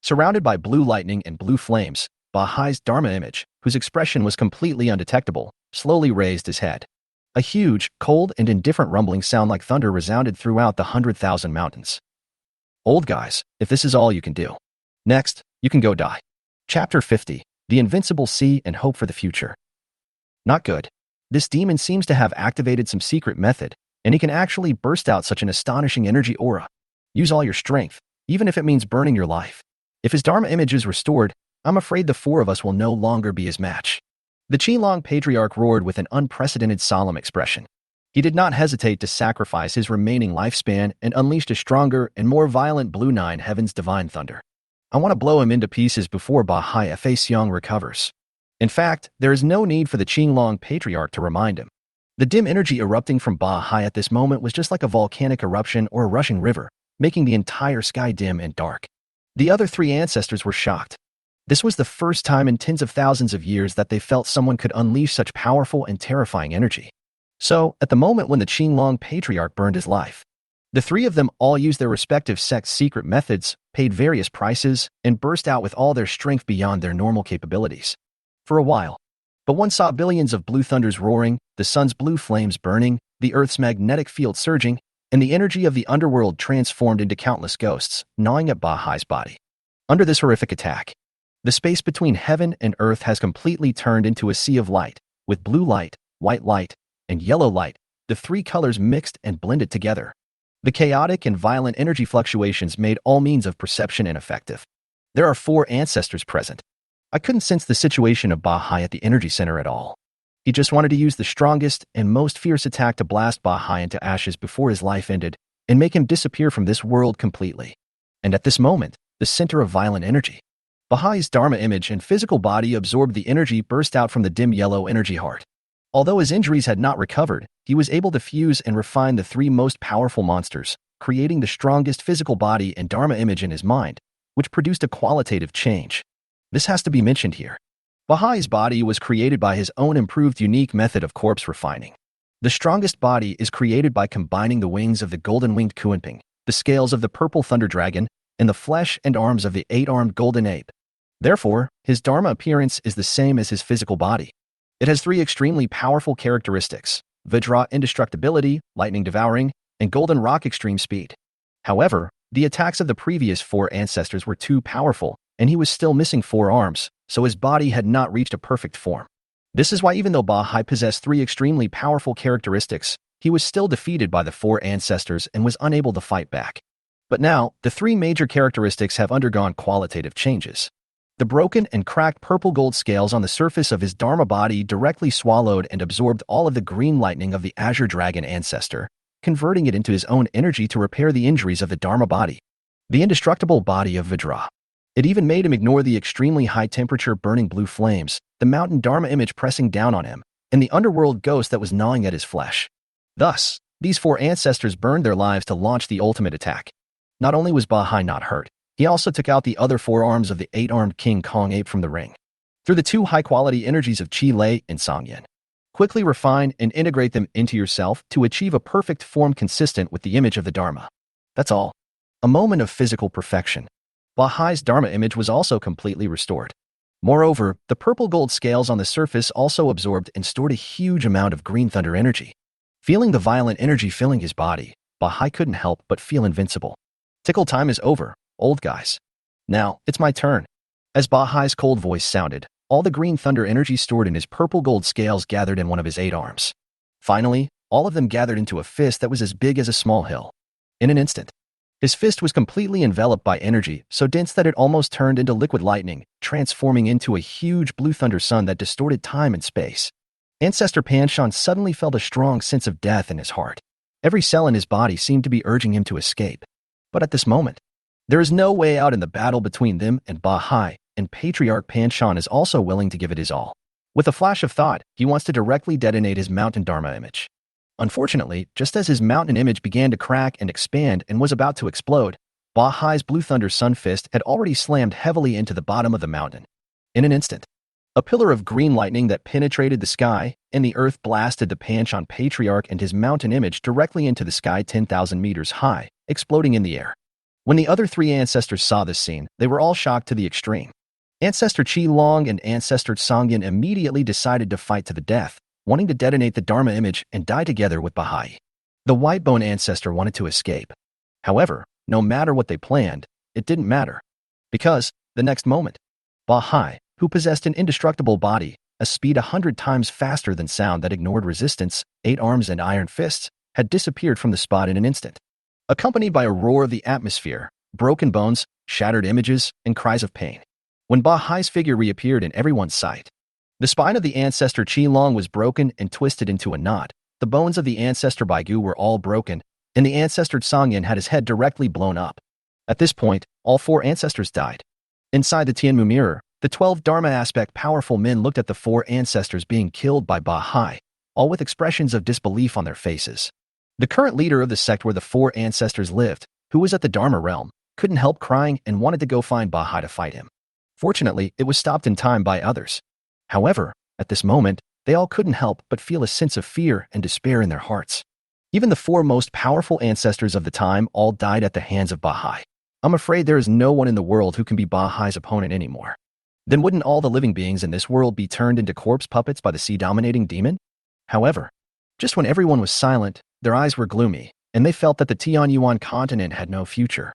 surrounded by blue lightning and blue flames, Bahai's Dharma image, whose expression was completely undetectable, slowly raised his head. A huge, cold, and indifferent rumbling sound like thunder resounded throughout the 100,000 mountains. Old guys, if this is all you can do. Next, you can go die. Chapter 50. The Invincible Sea and Hope for the Future. Not good. This demon seems to have activated some secret method, and he can actually burst out such an astonishing energy aura. Use all your strength, even if it means burning your life. If his Dharma image is restored, I'm afraid the four of us will no longer be his match. The Qilong Patriarch roared with an unprecedented solemn expression. He did not hesitate to sacrifice his remaining lifespan and unleashed a stronger and more violent Blue Nine Heaven's divine thunder. I want to blow him into pieces before Bahai Fa Xiong recovers. In fact, there is no need for the Qilong Patriarch to remind him. The dim energy erupting from Bahai at this moment was just like a volcanic eruption or a rushing river, making the entire sky dim and dark. The other three ancestors were shocked. This was the first time in tens of thousands of years that they felt someone could unleash such powerful and terrifying energy. So, at the moment when the Qilong Patriarch burned his life, the three of them all used their respective sect's secret methods, paid various prices, and burst out with all their strength beyond their normal capabilities. For a while. But one saw billions of blue thunders roaring, the sun's blue flames burning, the earth's magnetic field surging, and the energy of the underworld transformed into countless ghosts, gnawing at Bahai's body. Under this horrific attack, the space between heaven and earth has completely turned into a sea of light, with blue light, white light, and yellow light, the three colors mixed and blended together. The chaotic and violent energy fluctuations made all means of perception ineffective. There are four ancestors present. I couldn't sense the situation of Bahai at the energy center at all. He just wanted to use the strongest and most fierce attack to blast Bahai into ashes before his life ended and make him disappear from this world completely. And at this moment, the center of violent energy, Bahai's Dharma image and physical body absorbed the energy burst out from the dim yellow energy heart. Although his injuries had not recovered, he was able to fuse and refine the three most powerful monsters, creating the strongest physical body and Dharma image in his mind, which produced a qualitative change. This has to be mentioned here. Bahai's body was created by his own improved unique method of corpse refining. The strongest body is created by combining the wings of the golden-winged Kuanping, the scales of the purple thunder dragon, and the flesh and arms of the eight-armed golden ape. Therefore, his Dharma appearance is the same as his physical body. It has three extremely powerful characteristics: Vajra indestructibility, lightning devouring, and golden rock extreme speed. However, the attacks of the previous four ancestors were too powerful, and he was still missing four arms, so his body had not reached a perfect form. This is why even though Bahai possessed three extremely powerful characteristics, he was still defeated by the four ancestors and was unable to fight back. But now, the three major characteristics have undergone qualitative changes. The broken and cracked purple gold scales on the surface of his Dharma body directly swallowed and absorbed all of the green lightning of the Azure Dragon ancestor, converting it into his own energy to repair the injuries of the Dharma body. The indestructible body of Vajra. It even made him ignore the extremely high-temperature burning blue flames, the mountain Dharma image pressing down on him, and the underworld ghost that was gnawing at his flesh. Thus, these four ancestors burned their lives to launch the ultimate attack. Not only was Bahai not hurt, he also took out the other four arms of the eight-armed King Kong ape from the ring. Through the two high-quality energies of Qi Lei and Songyan. Quickly refine and integrate them into yourself to achieve a perfect form consistent with the image of the Dharma. That's all. A moment of physical perfection. Bahai's Dharma image was also completely restored. Moreover, the purple gold scales on the surface also absorbed and stored a huge amount of green thunder energy. Feeling the violent energy filling his body, Bahai couldn't help but feel invincible. Tickle time is over, old guys. Now, it's my turn. As Bahai's cold voice sounded, all the green thunder energy stored in his purple gold scales gathered in one of his eight arms. Finally, all of them gathered into a fist that was as big as a small hill. In an instant, his fist was completely enveloped by energy, so dense that it almost turned into liquid lightning, transforming into a huge blue thunder sun that distorted time and space. Ancestor Panshan suddenly felt a strong sense of death in his heart. Every cell in his body seemed to be urging him to escape. But at this moment, there is no way out in the battle between them and Bahai, and Patriarch Panshan is also willing to give it his all. With a flash of thought, he wants to directly detonate his mountain Dharma image. Unfortunately, just as his mountain image began to crack and expand and was about to explode, Bahai's Blue Thunder Sun Fist had already slammed heavily into the bottom of the mountain. In an instant, a pillar of green lightning that penetrated the sky and the earth blasted the Panshan Patriarch and his mountain image directly into the sky 10,000 meters high, exploding in the air. When the other three ancestors saw this scene, they were all shocked to the extreme. Ancestor Qi Long and Ancestor Songyan immediately decided to fight to the death, wanting to detonate the Dharma image and die together with Bahai. The Whitebone ancestor wanted to escape. However, no matter what they planned, it didn't matter. Because, the next moment, Bahai, who possessed an indestructible body, a speed 100 times faster than sound that ignored resistance, 8 arms and iron fists, had disappeared from the spot in an instant. Accompanied by a roar of the atmosphere, broken bones, shattered images, and cries of pain. When Bahai's figure reappeared in everyone's sight, the spine of the ancestor Qi Long was broken and twisted into a knot, the bones of the ancestor Baigu were all broken, and the ancestor Songyan had his head directly blown up. At this point, all 4 ancestors died. Inside the Tianmu mirror, the 12 Dharma aspect powerful men looked at the 4 ancestors being killed by Bahai, all with expressions of disbelief on their faces. The current leader of the sect where the 4 ancestors lived, who was at the Dharma realm, couldn't help crying and wanted to go find Bahai to fight him. Fortunately, it was stopped in time by others. However, at this moment, they all couldn't help but feel a sense of fear and despair in their hearts. Even the 4 most powerful ancestors of the time all died at the hands of Bahai. I'm afraid there is no one in the world who can be Bahai's opponent anymore. Then wouldn't all the living beings in this world be turned into corpse puppets by the sea-dominating demon? However, just when everyone was silent, their eyes were gloomy, and they felt that the Tianyuan continent had no future.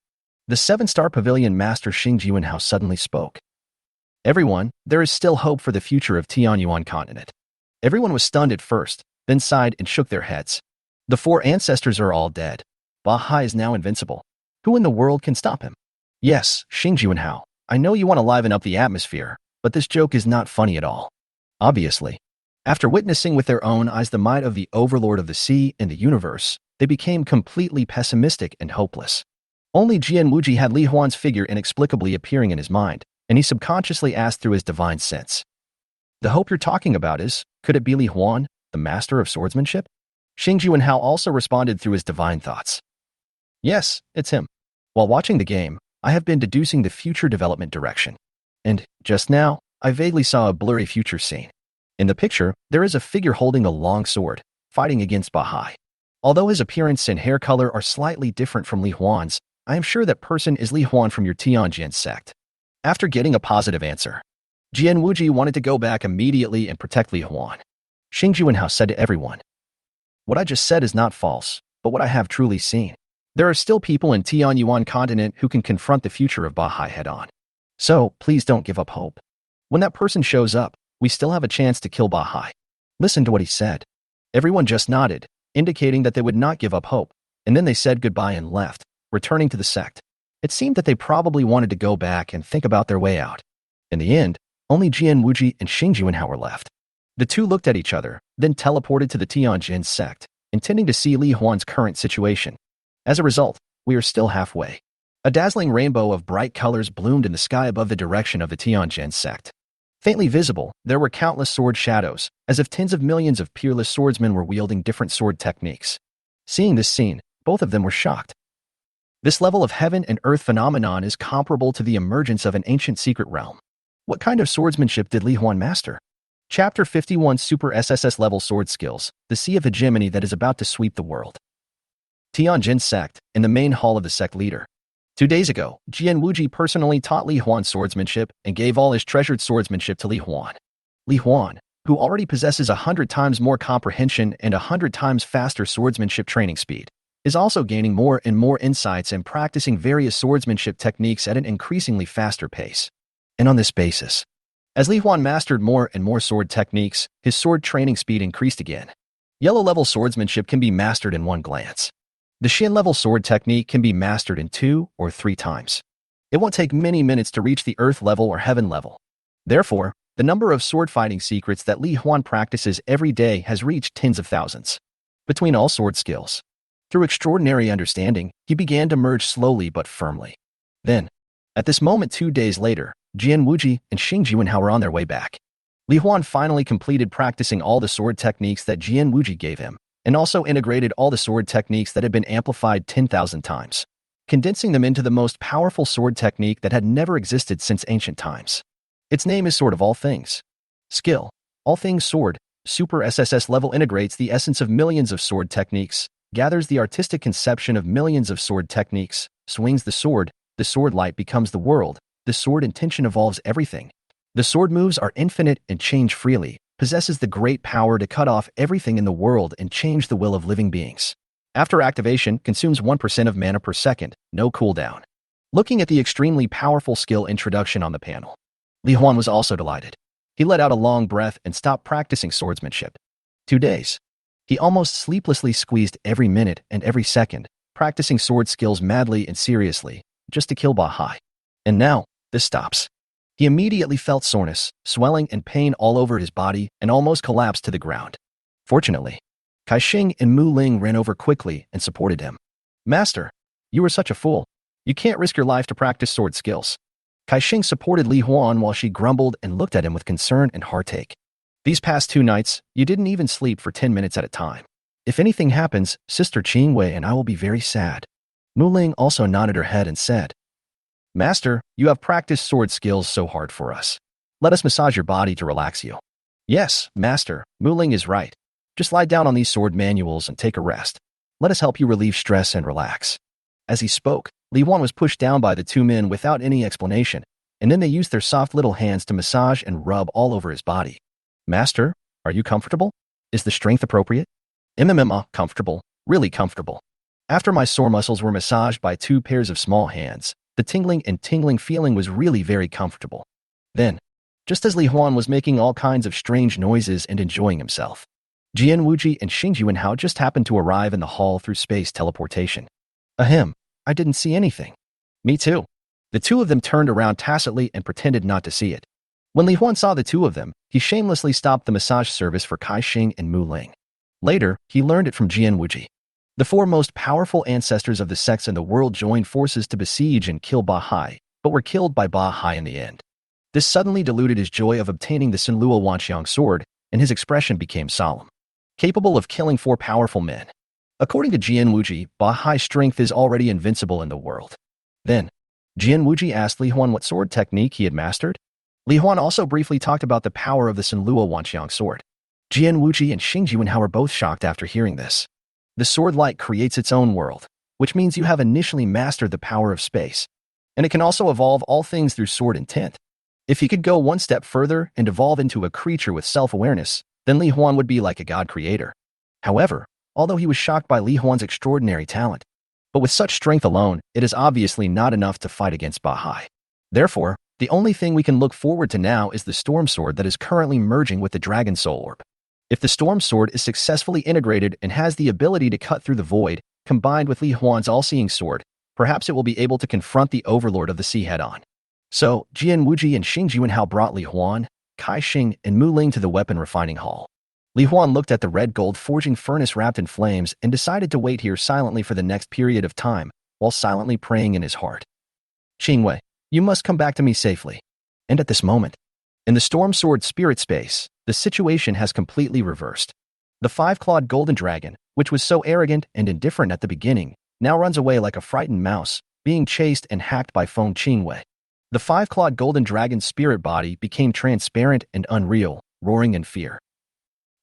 The 7-star pavilion master Xing Jiwenhao suddenly spoke. Everyone, there is still hope for the future of Tianyuan continent. Everyone was stunned at first, then sighed and shook their heads. The 4 ancestors are all dead. Bahai is now invincible. Who in the world can stop him? Yes, Xing Jiwenhao, I know you want to liven up the atmosphere, but this joke is not funny at all. Obviously. After witnessing with their own eyes the might of the overlord of the sea and the universe, they became completely pessimistic and hopeless. Only Jian Wuji had Li Huan's figure inexplicably appearing in his mind, and he subconsciously asked through his divine sense. The hope you're talking about is, could it be Li Huan, the master of swordsmanship? Xing Jiwenhao also responded through his divine thoughts. Yes, it's him. While watching the game, I have been deducing the future development direction. And, just now, I vaguely saw a blurry future scene. In the picture, there is a figure holding a long sword, fighting against Bahai. Although his appearance and hair color are slightly different from Li Huan's, I am sure that person is Li Huan from your Tianjin sect. After getting a positive answer, Jian Wuji wanted to go back immediately and protect Li Huan. Xing Jiwenhao said to everyone, "What I just said is not false, but what I have truly seen. There are still people in Tianyuan continent who can confront the future of Bahai head-on. So, please don't give up hope. When that person shows up, we still have a chance to kill Bahai." Listen to what he said. Everyone just nodded, indicating that they would not give up hope, and then they said goodbye and left, returning to the sect. It seemed that they probably wanted to go back and think about their way out. In the end, only Jian Wuji and Xing Jiwenhao were left. The two looked at each other, then teleported to the Tianjin sect, intending to see Li Huan's current situation. As a result, we are still halfway. A dazzling rainbow of bright colors bloomed in the sky above the direction of the Tianjin sect. Faintly visible, there were countless sword shadows, as if tens of millions of peerless swordsmen were wielding different sword techniques. Seeing this scene, both of them were shocked. This level of heaven and earth phenomenon is comparable to the emergence of an ancient secret realm. What kind of swordsmanship did Li Huan master? Chapter 51 Super SSS Level Sword Skills, the Sea of Hegemony that is about to sweep the world. Tianjin Sect, in the main hall of the sect leader. 2 days ago, Jian Wuji personally taught Li Huan swordsmanship and gave all his treasured swordsmanship to Li Huan. Li Huan, who already possesses 100 times more comprehension and 100 times faster swordsmanship training speed, is also gaining more and more insights and practicing various swordsmanship techniques at an increasingly faster pace. And on this basis, as Li Huan mastered more and more sword techniques, his sword training speed increased again. Yellow-level swordsmanship can be mastered in one glance. The Shin-level sword technique can be mastered in 2 or 3 times. It won't take many minutes to reach the Earth level or Heaven level. Therefore, the number of sword-fighting secrets that Li Huan practices every day has reached tens of thousands. Between all sword skills, through extraordinary understanding, he began to merge slowly but firmly. Then, at this moment 2 days later, Jian Wuji and Xing Jiwenhao were on their way back. Li Huan finally completed practicing all the sword techniques that Jian Wuji gave him, and also integrated all the sword techniques that had been amplified 10,000 times, condensing them into the most powerful sword technique that had never existed since ancient times. Its name is Sword of All Things. Skill, All Things Sword, Super SSS level integrates the essence of millions of sword techniques, gathers the artistic conception of millions of sword techniques, swings the sword light becomes the world, the sword intention evolves everything. The sword moves are infinite and change freely, possesses the great power to cut off everything in the world and change the will of living beings. After activation, consumes 1% of mana per second, no cooldown. Looking at the extremely powerful skill introduction on the panel, Li Huan was also delighted. He let out a long breath and stopped practicing swordsmanship. 2 days. He almost sleeplessly squeezed every minute and every second, practicing sword skills madly and seriously, just to kill Bahai. And now, this stops. He immediately felt soreness, swelling, and pain all over his body and almost collapsed to the ground. Fortunately, Kai Xing and Mu Ling ran over quickly and supported him. Master, you were such a fool. You can't risk your life to practice sword skills. Kai Xing supported Li Huan while she grumbled and looked at him with concern and heartache. These past 2 nights, you didn't even sleep for 10 minutes at a time. If anything happens, Sister Qingwei and I will be very sad. Mu Ling also nodded her head and said, Master, you have practiced sword skills so hard for us. Let us massage your body to relax you. Yes, Master, Mu Ling is right. Just lie down on these sword manuals and take a rest. Let us help you relieve stress and relax. As he spoke, Li Huan was pushed down by the 2 men without any explanation, and then they used their soft little hands to massage and rub all over his body. Master, are you comfortable? Is the strength appropriate? Comfortable, really comfortable. After my sore muscles were massaged by 2 pairs of small hands, the tingling feeling was really very comfortable. Then, just as Li Huan was making all kinds of strange noises and enjoying himself, Jian Wuji and Xing Jiwenhao just happened to arrive in the hall through space teleportation. Ahem, I didn't see anything. Me too. The 2 of them turned around tacitly and pretended not to see it. When Li Huan saw the 2 of them, he shamelessly stopped the massage service for Kai Xing and Mu Ling. Later, he learned it from Jian Wuji. The 4 most powerful ancestors of the sects in the world joined forces to besiege and kill Bahai, but were killed by Bahai in the end. This suddenly diluted his joy of obtaining the Sinluo Wanxiang sword, and his expression became solemn. Capable of killing 4 powerful men. According to Jian Wuji, Bahai's strength is already invincible in the world. Then, Jian Wuji asked Li Huan what sword technique he had mastered. Li Huan also briefly talked about the power of the Sinluo Wanxiang sword. Jian Wuji and Xing Jiwenhao were both shocked after hearing this. The sword light creates its own world, which means you have initially mastered the power of space, and it can also evolve all things through sword intent. If he could go 1 step further and evolve into a creature with self-awareness, then Li Huan would be like a god creator. However, although he was shocked by Li Huan's extraordinary talent, but with such strength alone, it is obviously not enough to fight against Bahai. Therefore, the only thing we can look forward to now is the Storm Sword that is currently merging with the Dragon Soul Orb. If the Storm Sword is successfully integrated and has the ability to cut through the void, combined with Li Huan's all-seeing sword, perhaps it will be able to confront the Overlord of the Sea head-on. So, Jian Wuji and Xing Jiwenhao brought Li Huan, Kai Xing, and Mu Ling to the weapon refining hall. Li Huan looked at the red gold forging furnace wrapped in flames and decided to wait here silently for the next period of time, while silently praying in his heart. Qingwei, you must come back to me safely. And at this moment, in the Storm Sword spirit space, the situation has completely reversed. The 5-clawed golden dragon, which was so arrogant and indifferent at the beginning, now runs away like a frightened mouse, being chased and hacked by Feng Qingwei. The 5-clawed golden dragon's spirit body became transparent and unreal, roaring in fear.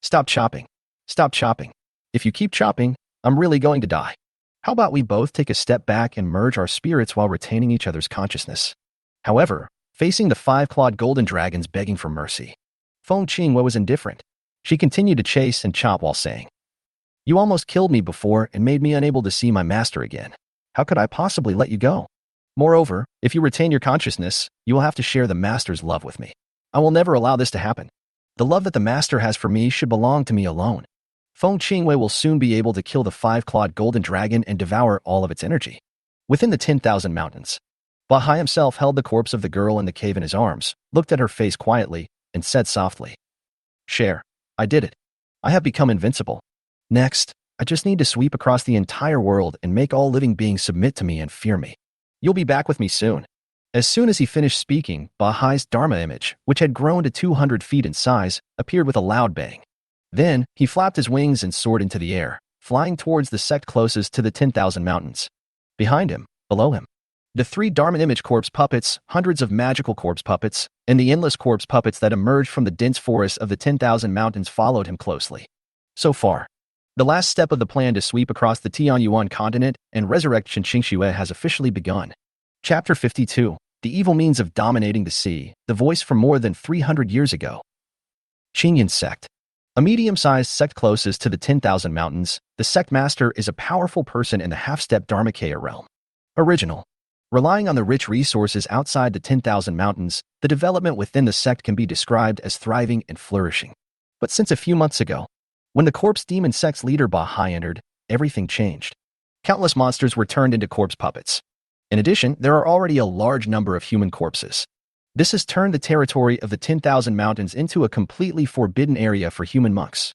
Stop chopping. Stop chopping. If you keep chopping, I'm really going to die. How about we both take a step back and merge our spirits while retaining each other's consciousness? However, facing the 5-clawed golden dragons begging for mercy, Feng Qingwei was indifferent. She continued to chase and chop while saying, You almost killed me before and made me unable to see my master again. How could I possibly let you go? Moreover, if you retain your consciousness, you will have to share the master's love with me. I will never allow this to happen. The love that the master has for me should belong to me alone. Feng Qingwei will soon be able to kill the five-clawed golden dragon and devour all of its energy. Within the 10,000 mountains, Bahai himself held the corpse of the girl in the cave in his arms, looked at her face quietly, and said softly, "Share, I did it. I have become invincible. Next, I just need to sweep across the entire world and make all living beings submit to me and fear me. You'll be back with me soon." As soon as he finished speaking, Bahai's Dharma image, which had grown to 200 feet in size, appeared with a loud bang. Then, he flapped his wings and soared into the air, flying towards the sect closest to the 10,000 mountains. Behind him, below him, the three Dharma image corpse puppets, hundreds of magical corpse puppets, and the endless corpse puppets that emerged from the dense forest of the 10,000 mountains followed him closely. So far, the last step of the plan to sweep across the Tianyuan continent and resurrect Qingxue has officially begun. Chapter 52. The Evil Means of Dominating the Sea, the voice from more than 300 years ago. Qingyan Sect. A medium-sized sect closest to the 10,000 mountains, the sect master is a powerful person in the half-step Dharmakaya realm. Original. Relying on the rich resources outside the 10,000 mountains, the development within the sect can be described as thriving and flourishing. But since a few months ago, when the corpse demon sect's leader Bahai entered, everything changed. Countless monsters were turned into corpse puppets. In addition, there are already a large number of human corpses. This has turned the territory of the 10,000 mountains into a completely forbidden area for human monks.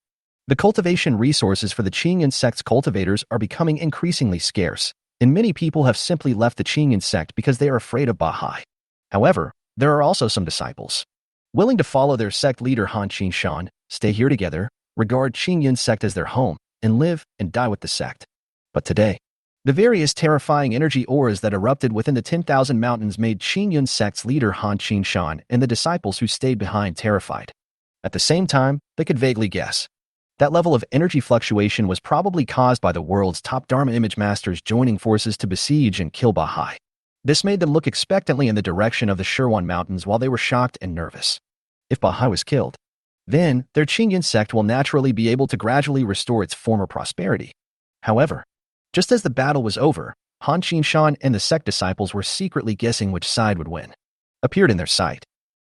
The cultivation resources for the Qingyan sect's cultivators are becoming increasingly scarce, and many people have simply left the Qingyan sect because they are afraid of Bahai. However, there are also some disciples willing to follow their sect leader Han Qingshan, stay here together, regard Qingyan sect as their home, and live and die with the sect. But today, the various terrifying energy auras that erupted within the 10,000 mountains made Qingyan sect's leader Han Qingshan and the disciples who stayed behind terrified. At the same time, they could vaguely guess. That level of energy fluctuation was probably caused by the world's top Dharma image masters joining forces to besiege and kill Bahai. This made them look expectantly in the direction of the Shirwan Mountains while they were shocked and nervous. If Bahai was killed, then their Qingyan sect will naturally be able to gradually restore its former prosperity. However, just as the battle was over, Han Qingshan and the sect disciples were secretly guessing which side would win. Appeared in their sight.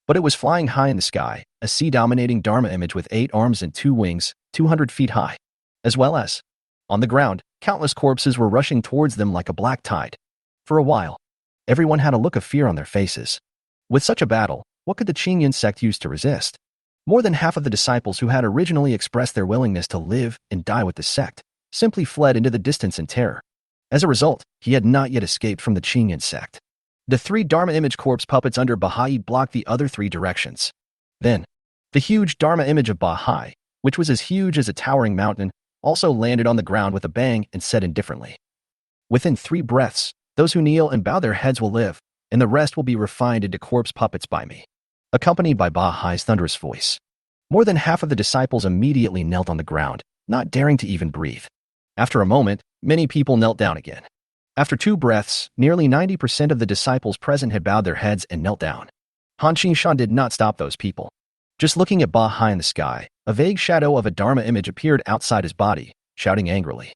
But it was flying high in the sky, a sea-dominating Dharma image with 8 arms and 2 wings, 200 feet high. As well as, on the ground, countless corpses were rushing towards them like a black tide. For a while, everyone had a look of fear on their faces. With such a battle, what could the Qingyan sect use to resist? More than half of the disciples who had originally expressed their willingness to live and die with the sect simply fled into the distance in terror. As a result, he had not yet escaped from the Qingyan sect. The 3 Dharma image corpse puppets under Bahai blocked the other 3 directions. Then, the huge Dharma image of Bahai, which was as huge as a towering mountain, also landed on the ground with a bang and said indifferently, "Within 3 breaths, those who kneel and bow their heads will live, and the rest will be refined into corpse puppets by me," accompanied by Bahai's thunderous voice. More than half of the disciples immediately knelt on the ground, not daring to even breathe. After a moment, many people knelt down again. After 2 breaths, nearly 90% of the disciples present had bowed their heads and knelt down. Han Qingshan did not stop those people. Just looking at Bahai in the sky, a vague shadow of a Dharma image appeared outside his body, shouting angrily,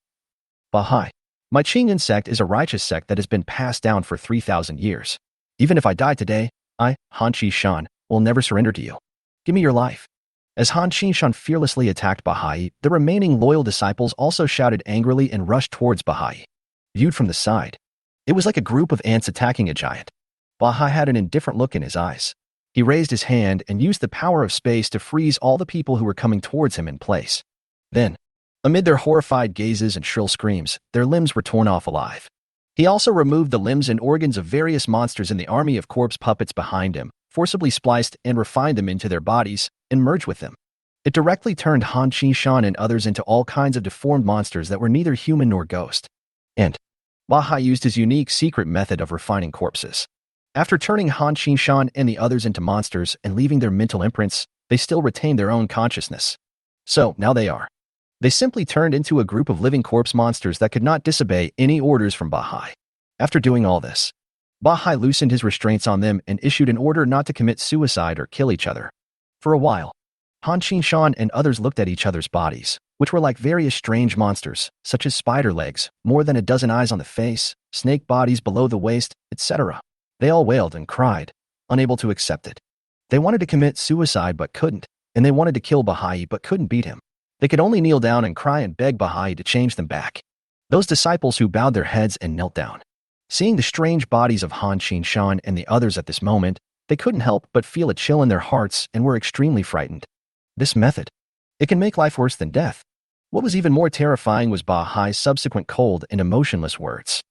"Bahai, my Qingyan sect is a righteous sect that has been passed down for 3,000 years. Even if I die today, I, Han Qingshan, will never surrender to you. Give me your life." As Han Qingshan fearlessly attacked Bahai, the remaining loyal disciples also shouted angrily and rushed towards Bahai. Viewed from the side, it was like a group of ants attacking a giant. Bahai had an indifferent look in his eyes. He raised his hand and used the power of space to freeze all the people who were coming towards him in place. Then, amid their horrified gazes and shrill screams, their limbs were torn off alive. He also removed the limbs and organs of various monsters in the army of corpse puppets behind him, forcibly spliced and refined them into their bodies, and merged with them. It directly turned Han Qingshan and others into all kinds of deformed monsters that were neither human nor ghost. And Bahai used his unique secret method of refining corpses. After turning Han Qingshan and the others into monsters and leaving their mental imprints, they still retained their own consciousness. So, now they are. They simply turned into a group of living corpse monsters that could not disobey any orders from Bahai. After doing all this, Bahai loosened his restraints on them and issued an order not to commit suicide or kill each other. For a while, Han Qingshan and others looked at each other's bodies, which were like various strange monsters, such as spider legs, more than a dozen eyes on the face, snake bodies below the waist, etc. They all wailed and cried, unable to accept it. They wanted to commit suicide but couldn't, and they wanted to kill Bahai but couldn't beat him. They could only kneel down and cry and beg Baha'i to change them back. Those disciples who bowed their heads and knelt down. Seeing the strange bodies of Han Qinshan and the others at this moment, they couldn't help but feel a chill in their hearts and were extremely frightened. This method, it can make life worse than death. What was even more terrifying was Bahai's subsequent cold and emotionless words.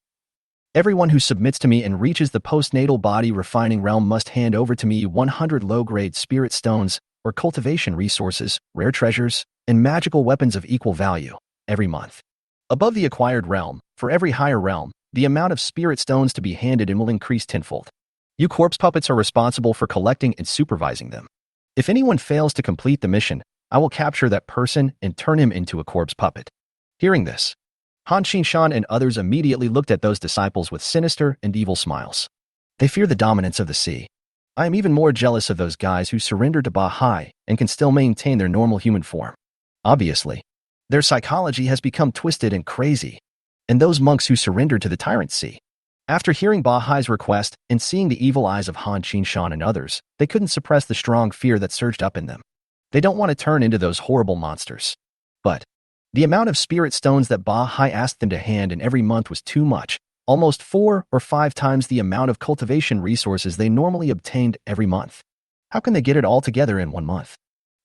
Everyone who submits to me and reaches the postnatal body refining realm must hand over to me 100 low-grade spirit stones or cultivation resources, rare treasures, and magical weapons of equal value every month. Above the acquired realm, for every higher realm, the amount of spirit stones to be handed in will increase tenfold. You corpse puppets are responsible for collecting and supervising them. If anyone fails to complete the mission, I will capture that person and turn him into a corpse puppet. Hearing this, Han Qinshan and others immediately looked at those disciples with sinister and evil smiles. They fear the dominance of the sea. I am even more jealous of those guys who surrendered to Bahai and can still maintain their normal human form. Obviously, their psychology has become twisted and crazy. And those monks who surrendered to the tyrant sea. After hearing Bahai's request and seeing the evil eyes of Han Qinshan and others, they couldn't suppress the strong fear that surged up in them. They don't want to turn into those horrible monsters. But the amount of spirit stones that Bahai asked them to hand in every month was too much, almost 4 or 5 times the amount of cultivation resources they normally obtained every month. How can they get it all together in 1 month?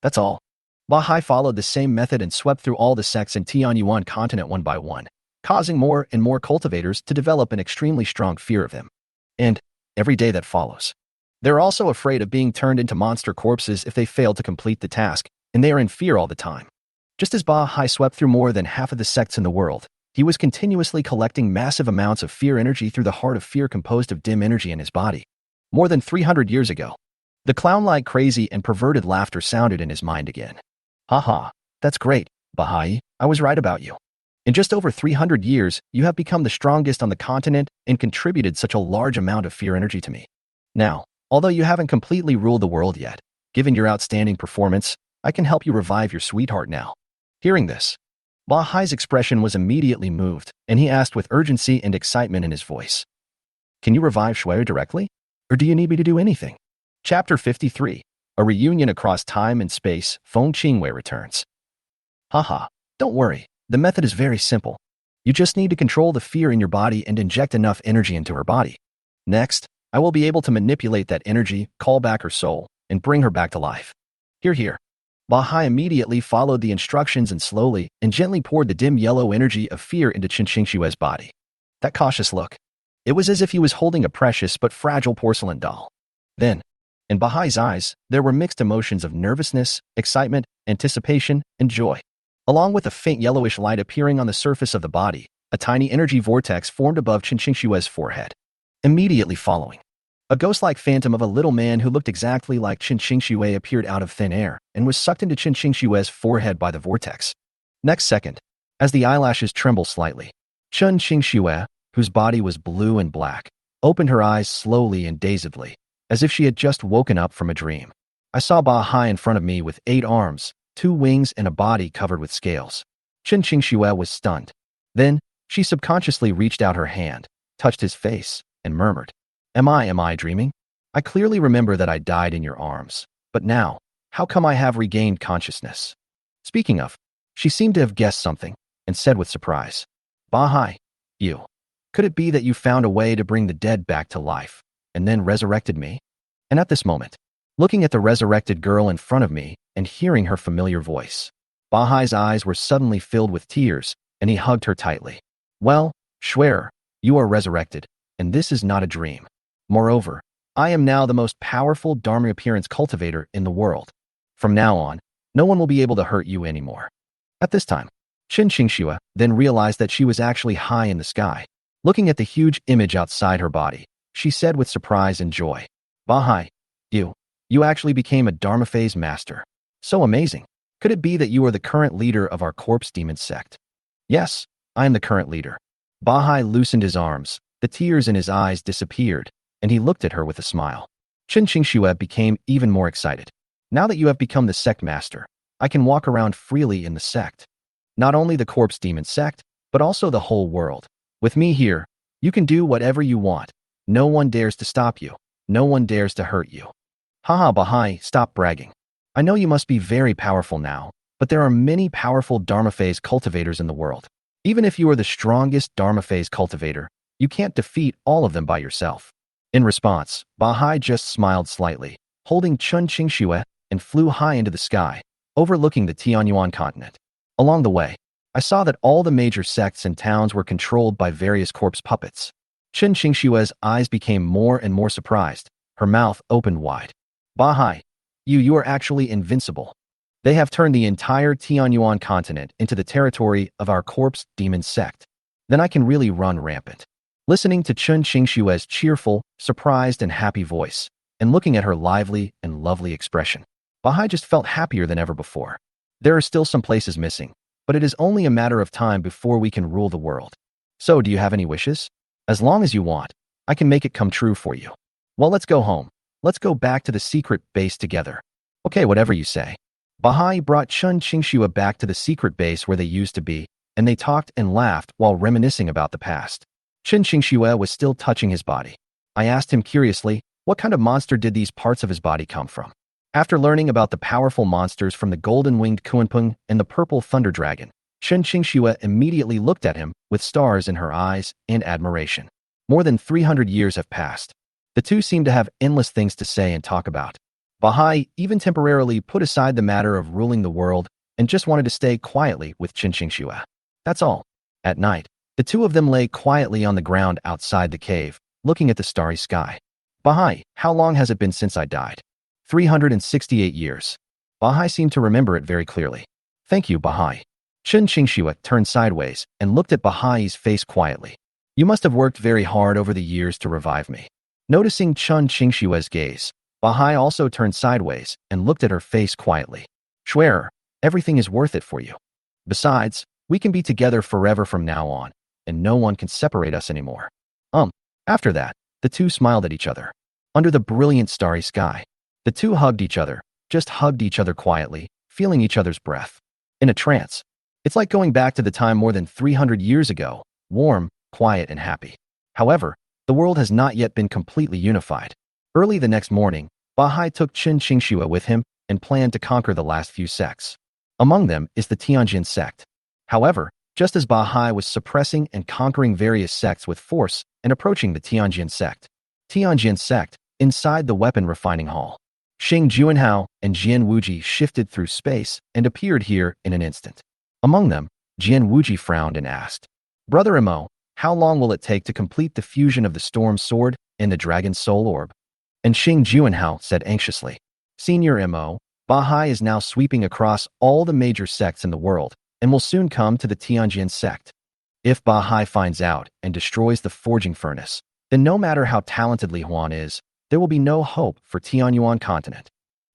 That's all. Bahai followed the same method and swept through all the sects in Tianyuan continent one by one, causing more and more cultivators to develop an extremely strong fear of him. And every day that follows, they're also afraid of being turned into monster corpses if they fail to complete the task, and they are in fear all the time. Just as Bahai swept through more than half of the sects in the world, he was continuously collecting massive amounts of fear energy through the heart of fear composed of dim energy in his body. More than 300 years ago, the clown-like crazy and perverted laughter sounded in his mind again. Haha, that's great, Bahai, I was right about you. In just over 300 years, you have become the strongest on the continent and contributed such a large amount of fear energy to me. Now, although you haven't completely ruled the world yet, given your outstanding performance, I can help you revive your sweetheart now. Hearing this, Bahai's expression was immediately moved, and he asked with urgency and excitement in his voice. Can you revive Shui directly? Or do you need me to do anything? Chapter 53, A Reunion Across Time and Space, Feng Qingwei returns. Haha, don't worry. The method is very simple. You just need to control the fear in your body and inject enough energy into her body. Next, I will be able to manipulate that energy, call back her soul, and bring her back to life. Here. Bahai immediately followed the instructions and slowly and gently poured the dim yellow energy of fear into Qin Xingshue's body. That cautious look. It was as if he was holding a precious but fragile porcelain doll. Then, in Bahai's eyes, there were mixed emotions of nervousness, excitement, anticipation, and joy. Along with a faint yellowish light appearing on the surface of the body, a tiny energy vortex formed above Qin Xingshue's forehead. Immediately following, a ghost-like phantom of a little man who looked exactly like Qin Xingxue appeared out of thin air and was sucked into Qin Xingshue's forehead by the vortex. Next second, as the eyelashes trembled slightly, Qin Xingxue, whose body was blue and black, opened her eyes slowly and dazedly, as if she had just woken up from a dream. I saw Bahai in front of me with 8 arms, 2 wings, and a body covered with scales. Qin Xingxue was stunned. Then, she subconsciously reached out her hand, touched his face, and murmured, Am I dreaming? I clearly remember that I died in your arms. But now, how come I have regained consciousness? Speaking of, she seemed to have guessed something, and said with surprise, Bahai, you. Could it be that you found a way to bring the dead back to life, and then resurrected me? And at this moment, looking at the resurrected girl in front of me and hearing her familiar voice, Bahai's eyes were suddenly filled with tears, and he hugged her tightly. Well, Schwerer, you are resurrected, and this is not a dream. Moreover, I am now the most powerful Dharma appearance cultivator in the world. From now on, no one will be able to hurt you anymore. At this time, Qin Xingxue then realized that she was actually high in the sky. Looking at the huge image outside her body, she said with surprise and joy, Bahai, you actually became a Dharma phase master. So amazing. Could it be that you are the current leader of our corpse demon sect? Yes, I am the current leader. Bahai loosened his arms, the tears in his eyes disappeared, and he looked at her with a smile. Qin Xingxue became even more excited. Now that you have become the sect master, I can walk around freely in the sect. Not only the corpse demon sect, but also the whole world. With me here, you can do whatever you want. No one dares to stop you. No one dares to hurt you. Haha, Bahai, stop bragging. I know you must be very powerful now, but there are many powerful Dharma phase cultivators in the world. Even if you are the strongest Dharma phase cultivator, you can't defeat all of them by yourself. In response, Bahai just smiled slightly, holding Chun Qingxue, and flew high into the sky, overlooking the Tianyuan continent. Along the way, I saw that all the major sects and towns were controlled by various corpse puppets. Chun Qingxue's eyes became more and more surprised, her mouth opened wide. Bahai, you are actually invincible. They have turned the entire Tianyuan continent into the territory of our corpse demon sect. Then I can really run rampant. Listening to Chun Qingxue's cheerful, surprised, and happy voice, and looking at her lively and lovely expression, Bahai just felt happier than ever before. There are still some places missing, but it is only a matter of time before we can rule the world. So, do you have any wishes? As long as you want, I can make it come true for you. Well, let's go home. Let's go back to the secret base together. Okay, whatever you say. Bahai brought Chun Qingxue back to the secret base where they used to be, and they talked and laughed while reminiscing about the past. Chun Qingxue was still touching his body. I asked him curiously, what kind of monster did these parts of his body come from? After learning about the powerful monsters from the golden-winged Kuanpeng and the purple thunder dragon, Chun Qingxue immediately looked at him with stars in her eyes and admiration. More than 300 years have passed. The two seemed to have endless things to say and talk about. Bahai even temporarily put aside the matter of ruling the world and just wanted to stay quietly with Chun Qingxue. That's all. At night, the two of them lay quietly on the ground outside the cave, looking at the starry sky. Bahai, how long has it been since I died? 368 years. Bahai seemed to remember it very clearly. Thank you, Bahai. Chun Qingxue turned sideways and looked at Bahai's face quietly. You must have worked very hard over the years to revive me. Noticing Chun Qingxue's gaze, Bahai also turned sideways and looked at her face quietly. Swear, everything is worth it for you. Besides, we can be together forever from now on, and no one can separate us anymore. After that, the two smiled at each other. Under the brilliant starry sky, the two hugged each other, just hugged each other quietly, feeling each other's breath. In a trance. It's like going back to the time more than 300 years ago, warm, quiet, and happy. However, the world has not yet been completely unified. Early the next morning, Bahai took Chun Qingxue with him and planned to conquer the last few sects. Among them is the Tianjin sect. However, just as Bahai was suppressing and conquering various sects with force and approaching the Tianjin sect, inside the weapon refining hall, Xing Juanhao and Jian Wuji shifted through space and appeared here in an instant. Among them, Jian Wuji frowned and asked, Brother Imo, how long will it take to complete the fusion of the Storm Sword and the Dragon's Soul Orb? And Xing Juanhao said anxiously, Senior Imo, Bahai is now sweeping across all the major sects in the world and will soon come to the Tianjin sect. If Bahai finds out and destroys the forging furnace, then no matter how talented Li Huan is, there will be no hope for Tianyuan continent.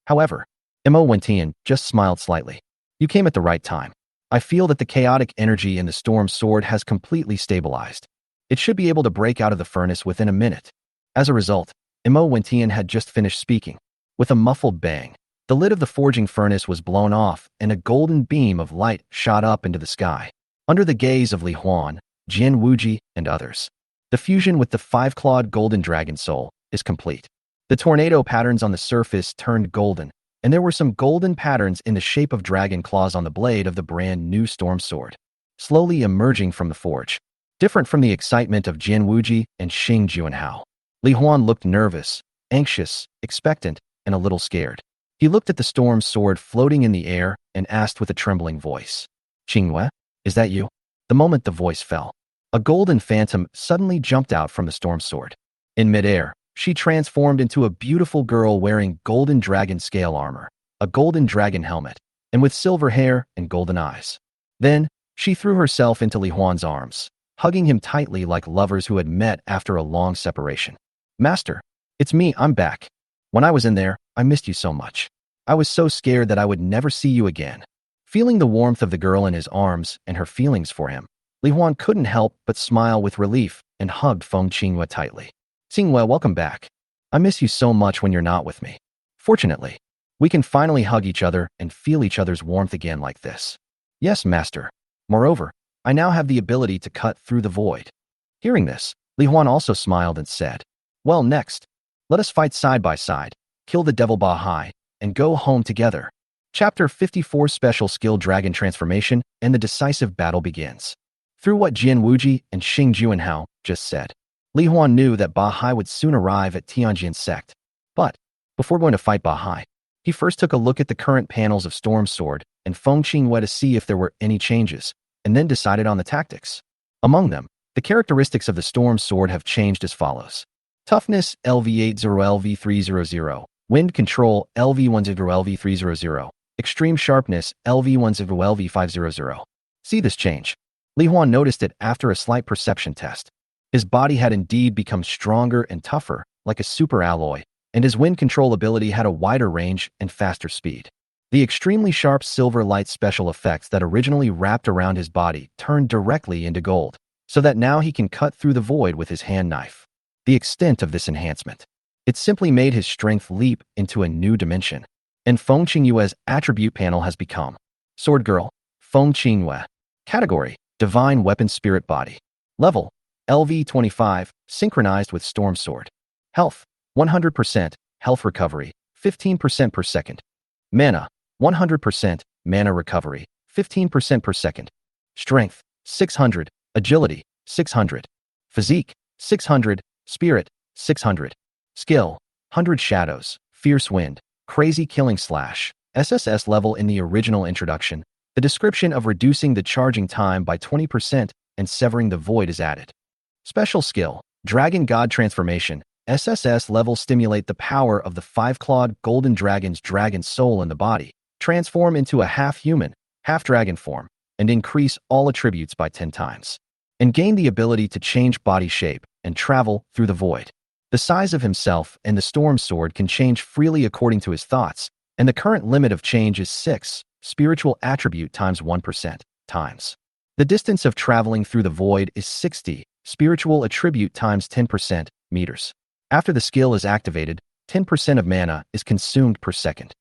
However, Imo Wentian just smiled slightly. You came at the right time. I feel that the chaotic energy in the Storm Sword has completely stabilized. It should be able to break out of the furnace within a minute. As a result, Imo Wentian had just finished speaking. With a muffled bang, the lid of the forging furnace was blown off and a golden beam of light shot up into the sky. Under the gaze of Li Huan, Jian Wuji, and others, the fusion with the five-clawed golden dragon soul is complete. The tornado patterns on the surface turned golden, and there were some golden patterns in the shape of dragon claws on the blade of the brand new storm sword, slowly emerging from the forge. Different from the excitement of Jian Wuji and Xing Juanhao, Li Huan looked nervous, anxious, expectant, and a little scared. He looked at the storm sword floating in the air and asked with a trembling voice, Qingwe, is that you? The moment the voice fell, a golden phantom suddenly jumped out from the storm sword. In midair, she transformed into a beautiful girl wearing golden dragon scale armor, a golden dragon helmet, and with silver hair and golden eyes. Then, she threw herself into Li Huan's arms, hugging him tightly like lovers who had met after a long separation. Master, it's me, I'm back. When I was in there, I missed you so much. I was so scared that I would never see you again. Feeling the warmth of the girl in his arms and her feelings for him, Li Huan couldn't help but smile with relief and hugged Feng Qingwe tightly. Qingwe, welcome back. I miss you so much when you're not with me. Fortunately, we can finally hug each other and feel each other's warmth again like this. Yes, Master. Moreover, I now have the ability to cut through the void. Hearing this, Li Huan also smiled and said, Well, next, let us fight side by side, kill the devil Bahai, and go home together. Chapter 54 Special Skill Dragon Transformation and the decisive battle begins. Through what Jian Wuji and Xing Juanhao just said, Li Huan knew that Ba Hai would soon arrive at Tianjin's sect. But, before going to fight Ba Hai, he first took a look at the current panels of Storm Sword and Feng Qingyue to see if there were any changes, and then decided on the tactics. Among them, the characteristics of the Storm Sword have changed as follows. Toughness LV80 LV300, Wind Control LV10 LV300, Extreme Sharpness LV10 LV500. See this change? Li Huan noticed it after a slight perception test. His body had indeed become stronger and tougher, like a super alloy, and his wind control ability had a wider range and faster speed. The extremely sharp silver light special effects that originally wrapped around his body turned directly into gold, so that now he can cut through the void with his hand knife. The extent of this enhancement. It simply made his strength leap into a new dimension. And Feng Qingyue's attribute panel has become Sword Girl, Feng Qingyue. Category, Divine Weapon Spirit Body. Level, LV25, synchronized with Storm Sword. Health, 100%, health recovery, 15% per second. Mana, 100%, mana recovery, 15% per second. Strength, 600, agility, 600. Physique, 600, spirit, 600. Skill, 100 shadows, fierce wind, crazy killing slash. SSS level in the original introduction, the description of reducing the charging time by 20% and severing the void is added. Special skill, Dragon God Transformation. SSS level stimulate the power of the five-clawed golden dragon's dragon soul in the body, transform into a half-human, half-dragon form, and increase all attributes by 10 times. And gain the ability to change body shape and travel through the void. The size of himself and the Storm Sword can change freely according to his thoughts, and the current limit of change is 6, spiritual attribute times 1%, times. The distance of traveling through the void is 60, spiritual attribute times 10%, meters. After the skill is activated, 10% of mana is consumed per second.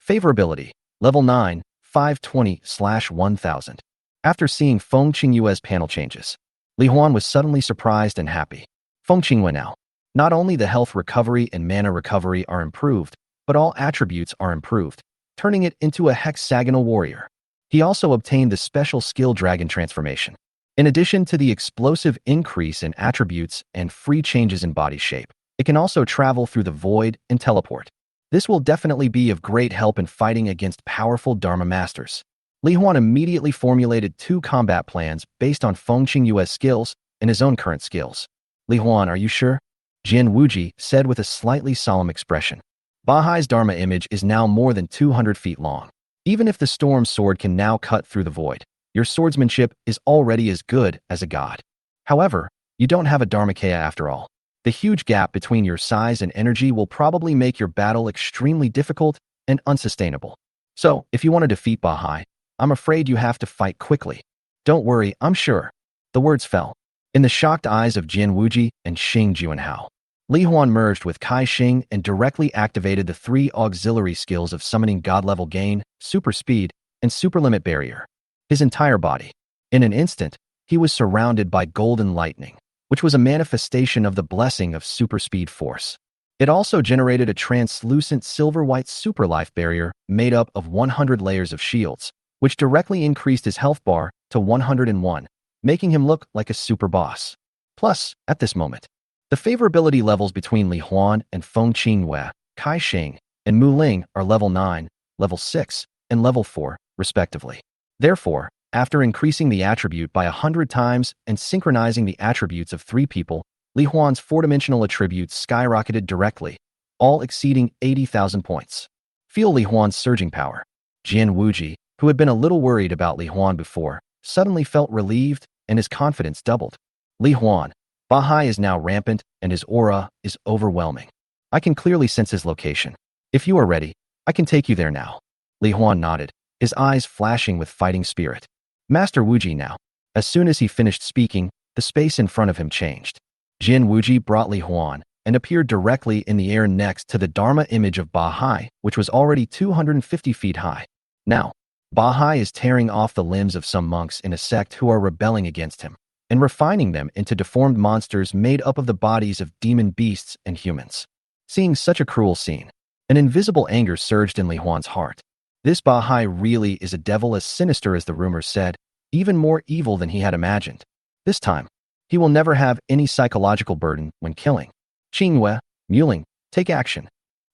Favorability, level 9, 520/1000. After seeing Feng Qingyue's panel changes, Li Huan was suddenly surprised and happy. Feng Qingyue now. Not only the health recovery and mana recovery are improved, but all attributes are improved, turning it into a hexagonal warrior. He also obtained the special skill Dragon Transformation. In addition to the explosive increase in attributes and free changes in body shape, it can also travel through the void and teleport. This will definitely be of great help in fighting against powerful Dharma Masters. Li Huan immediately formulated 2 combat plans based on Feng Qingyue's skills and his own current skills. Li Huan, are you sure? Jian Wuji said with a slightly solemn expression. Ba Hai's Dharma image is now more than 200 feet long. Even if the Storm Sword can now cut through the void, your swordsmanship is already as good as a god. However, you don't have a Dharmakaya after all. The huge gap between your size and energy will probably make your battle extremely difficult and unsustainable. So, if you want to defeat Ba Hai, I'm afraid you have to fight quickly. Don't worry, I'm sure. The words fell in the shocked eyes of Jian Wuji and Xing Juanhao. Li Huan merged with Kai Xing and directly activated the 3 auxiliary skills of summoning god-level gain, super speed, and super limit barrier. His entire body. In an instant, he was surrounded by golden lightning, which was a manifestation of the blessing of super speed force. It also generated a translucent silver-white super life barrier made up of 100 layers of shields, which directly increased his health bar to 101, making him look like a super boss. Plus, at this moment, the favorability levels between Li Huan and Feng Qingyue, Kai Xing, and Mu Ling are level 9, level 6, and level 4, respectively. Therefore, after increasing the attribute by 100 times and synchronizing the attributes of 3 people, Li Huan's 4-dimensional attributes skyrocketed directly, all exceeding 80,000 points. Feel Li Huan's surging power. Jian Wuji, who had been a little worried about Li Huan before, suddenly felt relieved and his confidence doubled. Li Huan, Ba Hai is now rampant and his aura is overwhelming. I can clearly sense his location. If you are ready, I can take you there now. Li Huan nodded, his eyes flashing with fighting spirit. Master Wuji now. As soon as he finished speaking, the space in front of him changed. Jian Wuji brought Li Huan and appeared directly in the air next to the Dharma image of Ba Hai, which was already 250 feet high. Now, Ba Hai is tearing off the limbs of some monks in a sect who are rebelling against him, and refining them into deformed monsters made up of the bodies of demon beasts and humans. Seeing such a cruel scene, an invisible anger surged in Li Huan's heart. This Bahai really is a devil as sinister as the rumors said, even more evil than he had imagined. This time, he will never have any psychological burden when killing. Qingwei, Muling, take action.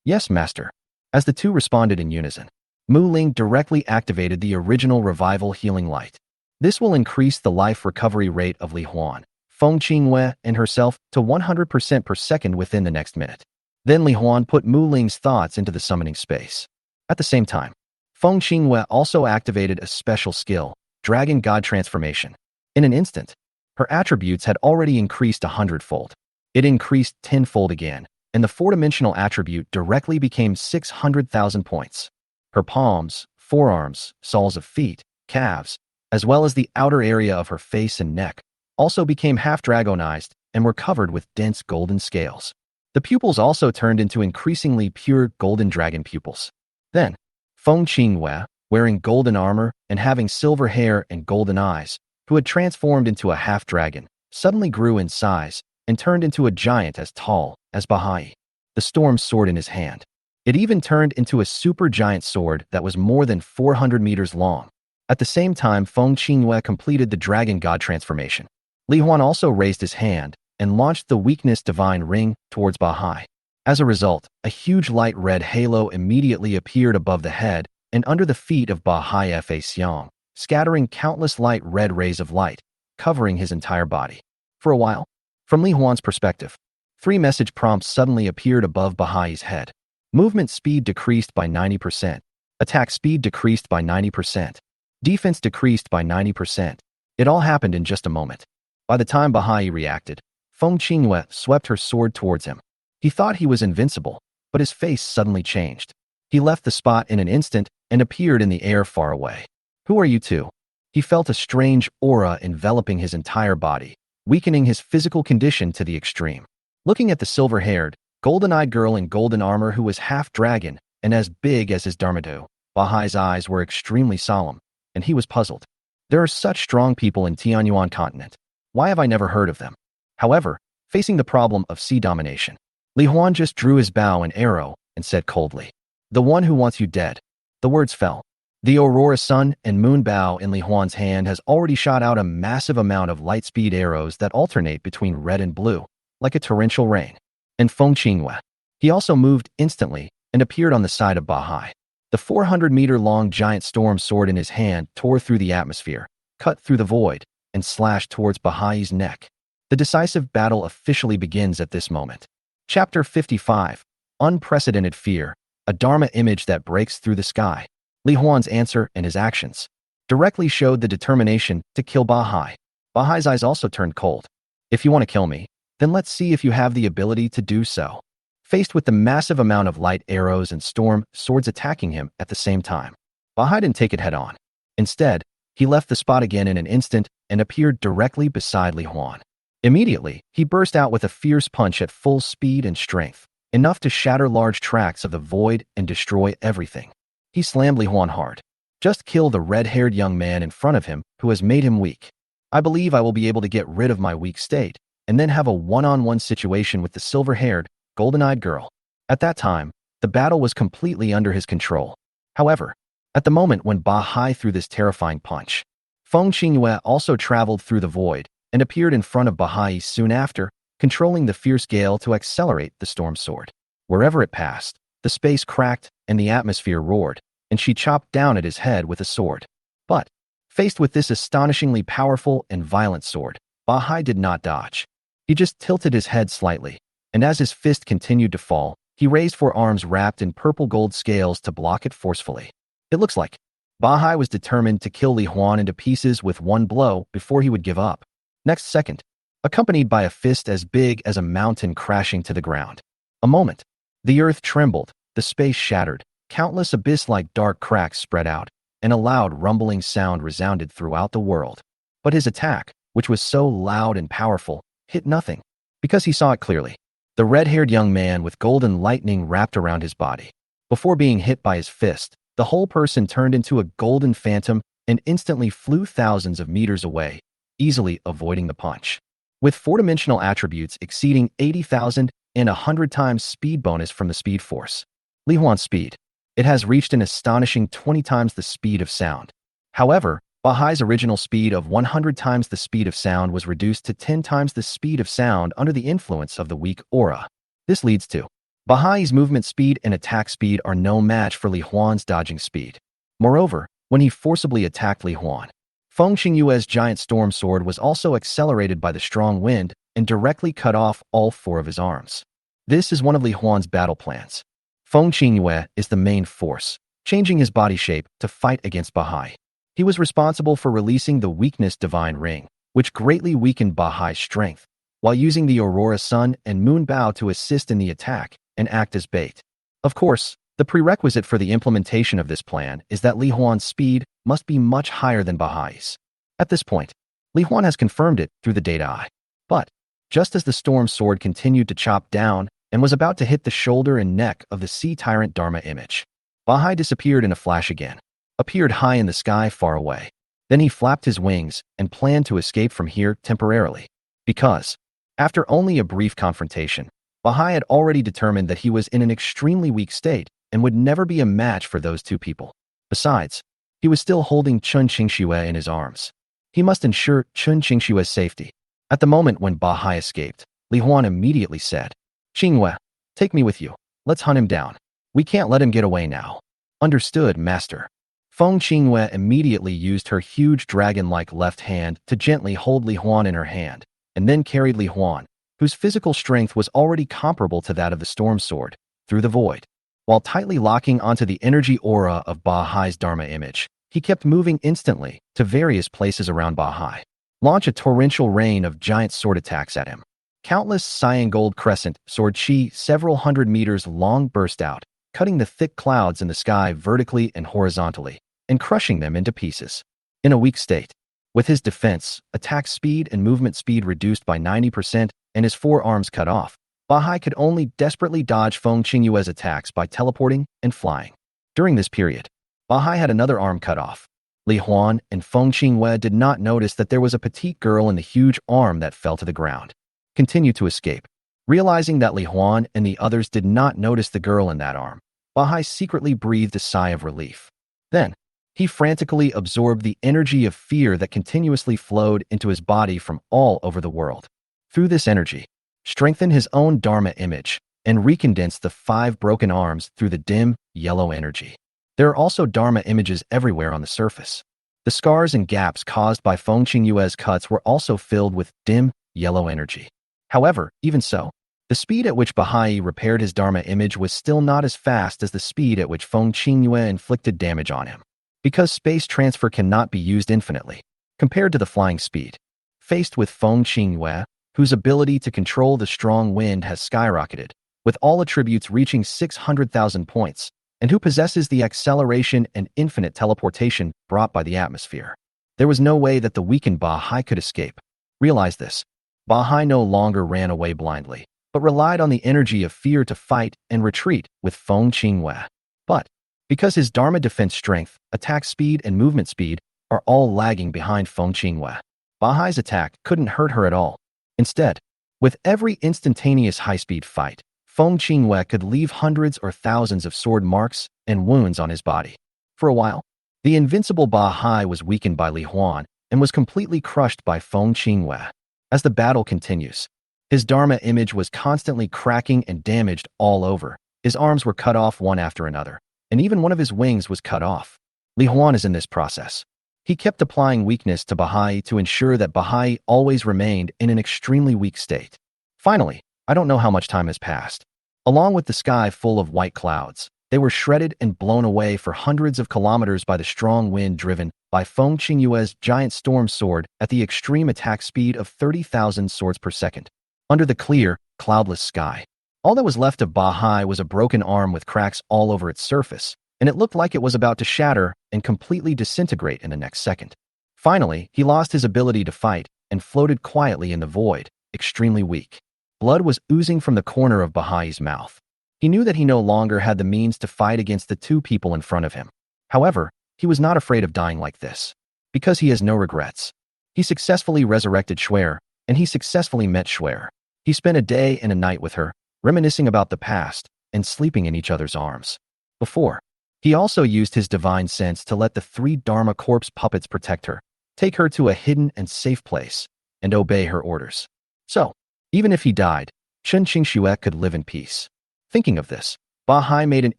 Yes, master. As the two responded in unison, Mu Ling directly activated the original revival healing light. This will increase the life recovery rate of Li Huan, Feng Qingwei, and herself to 100% per second within the next minute. Then Li Huan put Mu Ling's thoughts into the summoning space. At the same time, Feng Qingwei also activated a special skill, Dragon God Transformation. In an instant, her attributes had already increased 100-fold. It increased 10-fold again, and the four-dimensional attribute directly became 600,000 points. Her palms, forearms, soles of feet, calves, as well as the outer area of her face and neck, also became half-dragonized and were covered with dense golden scales. The pupils also turned into increasingly pure golden dragon pupils. Then, Feng Qingwei, wearing golden armor and having silver hair and golden eyes, who had transformed into a half-dragon, suddenly grew in size and turned into a giant as tall as Bahai, the storm sword in his hand. It even turned into a super-giant sword that was more than 400 meters long. At the same time, Feng Qingwei completed the Dragon God transformation. Li Huan also raised his hand and launched the Weakness Divine Ring towards Bahai. As a result, a huge light red halo immediately appeared above the head and under the feet of Bahai Fa Xiang, scattering countless light red rays of light, covering his entire body. For a while, from Li Huan's perspective, 3 message prompts suddenly appeared above Bahai's head. Movement speed decreased by 90%. Attack speed decreased by 90%. Defense decreased by 90%. It all happened in just a moment. By the time Bahai reacted, Feng Qingwei swept her sword towards him. He thought he was invincible, but his face suddenly changed. He left the spot in an instant and appeared in the air far away. Who are you two? He felt a strange aura enveloping his entire body, weakening his physical condition to the extreme. Looking at the silver-haired, golden-eyed girl in golden armor who was half-dragon and as big as his Dharmadu, Bahai's eyes were extremely solemn, and he was puzzled. There are such strong people in Tianyuan continent. Why have I never heard of them? However, facing the problem of sea domination, Li Huan just drew his bow and arrow and said coldly, "The one who wants you dead." The words fell. The Aurora Sun and Moon bow in Li Huan's hand has already shot out a massive amount of light-speed arrows that alternate between red and blue, like a torrential rain. And Feng Qingwei. He also moved instantly and appeared on the side of Bahai. The 400-meter-long giant storm sword in his hand tore through the atmosphere, cut through the void, and slashed towards Bahai's neck. The decisive battle officially begins at this moment. Chapter 55. Unprecedented Fear, a Dharma image that breaks through the sky. Li Huan's answer and his actions directly showed the determination to kill Bahai. Bahai's eyes also turned cold. If you want to kill me, then let's see if you have the ability to do so. Faced with the massive amount of light arrows and storm swords attacking him at the same time, Bahai didn't take it head on. Instead, he left the spot again in an instant and appeared directly beside Li Huan. Immediately, he burst out with a fierce punch at full speed and strength, enough to shatter large tracts of the void and destroy everything. He slammed Li Huan hard. Just kill the red-haired young man in front of him who has made him weak. I believe I will be able to get rid of my weak state and then have a one-on-one situation with the silver-haired, golden-eyed girl. At that time, the battle was completely under his control. However, at the moment when Bahai threw this terrifying punch, Feng Qingwei also traveled through the void and appeared in front of Bahai soon after, controlling the fierce gale to accelerate the storm sword. Wherever it passed, the space cracked and the atmosphere roared, and she chopped down at his head with a sword. But, faced with this astonishingly powerful and violent sword, Bahai did not dodge. He just tilted his head slightly, and as his fist continued to fall, he raised 4 arms wrapped in purple gold scales to block it forcefully. It looks like Bahai was determined to kill Li Huan into pieces with one blow before he would give up. Next second, accompanied by a fist as big as a mountain crashing to the ground. A moment. The earth trembled, the space shattered, countless abyss-like dark cracks spread out, and a loud rumbling sound resounded throughout the world. But his attack, which was so loud and powerful, hit nothing, because he saw it clearly. The red-haired young man with golden lightning wrapped around his body. Before being hit by his fist, the whole person turned into a golden phantom and instantly flew thousands of meters away, easily avoiding the punch. With 4-dimensional attributes exceeding 80,000 and 100 times speed bonus from the Speed Force, Li Huan's speed. It has reached an astonishing 20 times the speed of sound. However, Bahai's original speed of 100 times the speed of sound was reduced to 10 times the speed of sound under the influence of the weak aura. This leads to Bahai's movement speed and attack speed are no match for Li Huan's dodging speed. Moreover, when he forcibly attacked Li Huan, Feng Qingyue's giant storm sword was also accelerated by the strong wind and directly cut off all 4 of his arms. This is one of Li Huan's battle plans. Feng Qingyue is the main force, changing his body shape to fight against Bahai. He was responsible for releasing the weakness Divine Ring, which greatly weakened Bahai's strength, while using the Aurora Sun and Moon Bow to assist in the attack and act as bait. Of course, the prerequisite for the implementation of this plan is that Li Huan's speed must be much higher than Bahai's. At this point, Li Huan has confirmed it through the data eye. But, just as the storm sword continued to chop down and was about to hit the shoulder and neck of the sea tyrant Dharma image, Bahai disappeared in a flash again, appeared high in the sky far away. Then he flapped his wings and planned to escape from here temporarily. Because, after only a brief confrontation, Bahai had already determined that he was in an extremely weak state and would never be a match for those 2 people. Besides, he was still holding Chun Qingxue in his arms. He must ensure Chun Qingxue's safety. At the moment when Bahai escaped, Li Huan immediately said, "Qingyue, take me with you. Let's hunt him down. We can't let him get away now." "Understood, master." Feng Qingyue immediately used her huge dragon-like left hand to gently hold Li Huan in her hand, and then carried Li Huan, whose physical strength was already comparable to that of the storm sword, through the void. While tightly locking onto the energy aura of Bahai's Dharma image, he kept moving instantly to various places around Bahai. Launch a torrential rain of giant sword attacks at him. Countless cyan gold crescent sword chi several hundred meters long burst out, cutting the thick clouds in the sky vertically and horizontally, and crushing them into pieces. In a weak state, with his defense, attack speed and movement speed reduced by 90% and his 4 arms cut off, Bahai could only desperately dodge Feng Qingyue's attacks by teleporting and flying. During this period, Bahai had another arm cut off. Li Huan and Feng Qingyue did not notice that there was a petite girl in the huge arm that fell to the ground. Continued to escape. Realizing that Li Huan and the others did not notice the girl in that arm, Bahai secretly breathed a sigh of relief. Then, he frantically absorbed the energy of fear that continuously flowed into his body from all over the world. Through this energy, strengthened his own Dharma image, and recondensed the 5 broken arms through the dim, yellow energy. There are also Dharma images everywhere on the surface. The scars and gaps caused by Feng Qingyue's cuts were also filled with dim, yellow energy. However, even so, the speed at which Bahai repaired his Dharma image was still not as fast as the speed at which Feng Qingyue inflicted damage on him. Because space transfer cannot be used infinitely, compared to the flying speed. Faced with Feng Qingyue, whose ability to control the strong wind has skyrocketed, with all attributes reaching 600,000 points, and who possesses the acceleration and infinite teleportation brought by the atmosphere. There was no way that the weakened Bahai could escape. Realize this. Bahai no longer ran away blindly, but relied on the energy of fear to fight and retreat with Feng Qingyue. But, because his Dharma defense strength, attack speed, and movement speed are all lagging behind Feng Qingyue, Bahai's attack couldn't hurt her at all. Instead, with every instantaneous high-speed fight, Feng Qingyue could leave hundreds or thousands of sword marks and wounds on his body. For a while, the invincible Bahai was weakened by Li Huan and was completely crushed by Feng Qingyue. As the battle continues, his Dharma image was constantly cracking and damaged all over. His arms were cut off one after another, and even one of his wings was cut off. Li Huan is in this process. He kept applying weakness to Bahai to ensure that Bahai always remained in an extremely weak state. Finally, I don't know how much time has passed. Along with the sky full of white clouds, they were shredded and blown away for hundreds of kilometers by the strong wind driven by Feng Qingyue's giant storm sword at the extreme attack speed of 30,000 swords per second. Under the clear, cloudless sky, all that was left of Bahai was a broken arm with cracks all over its surface, and it looked like it was about to shatter and completely disintegrate in the next second. Finally, he lost his ability to fight and floated quietly in the void, extremely weak. Blood was oozing from the corner of Bahai's mouth. He knew that he no longer had the means to fight against the 2 people in front of him. However, he was not afraid of dying like this, because he has no regrets. He successfully resurrected Xuer, and he successfully met Xuer. He spent a day and a night with her, reminiscing about the past and sleeping in each other's arms. Before, He also used his divine sense to let the 3 Dharma corpse puppets protect her, take her to a hidden and safe place, and obey her orders. So, even if he died, Chen Qingxue could live in peace. Thinking of this, Bahai made an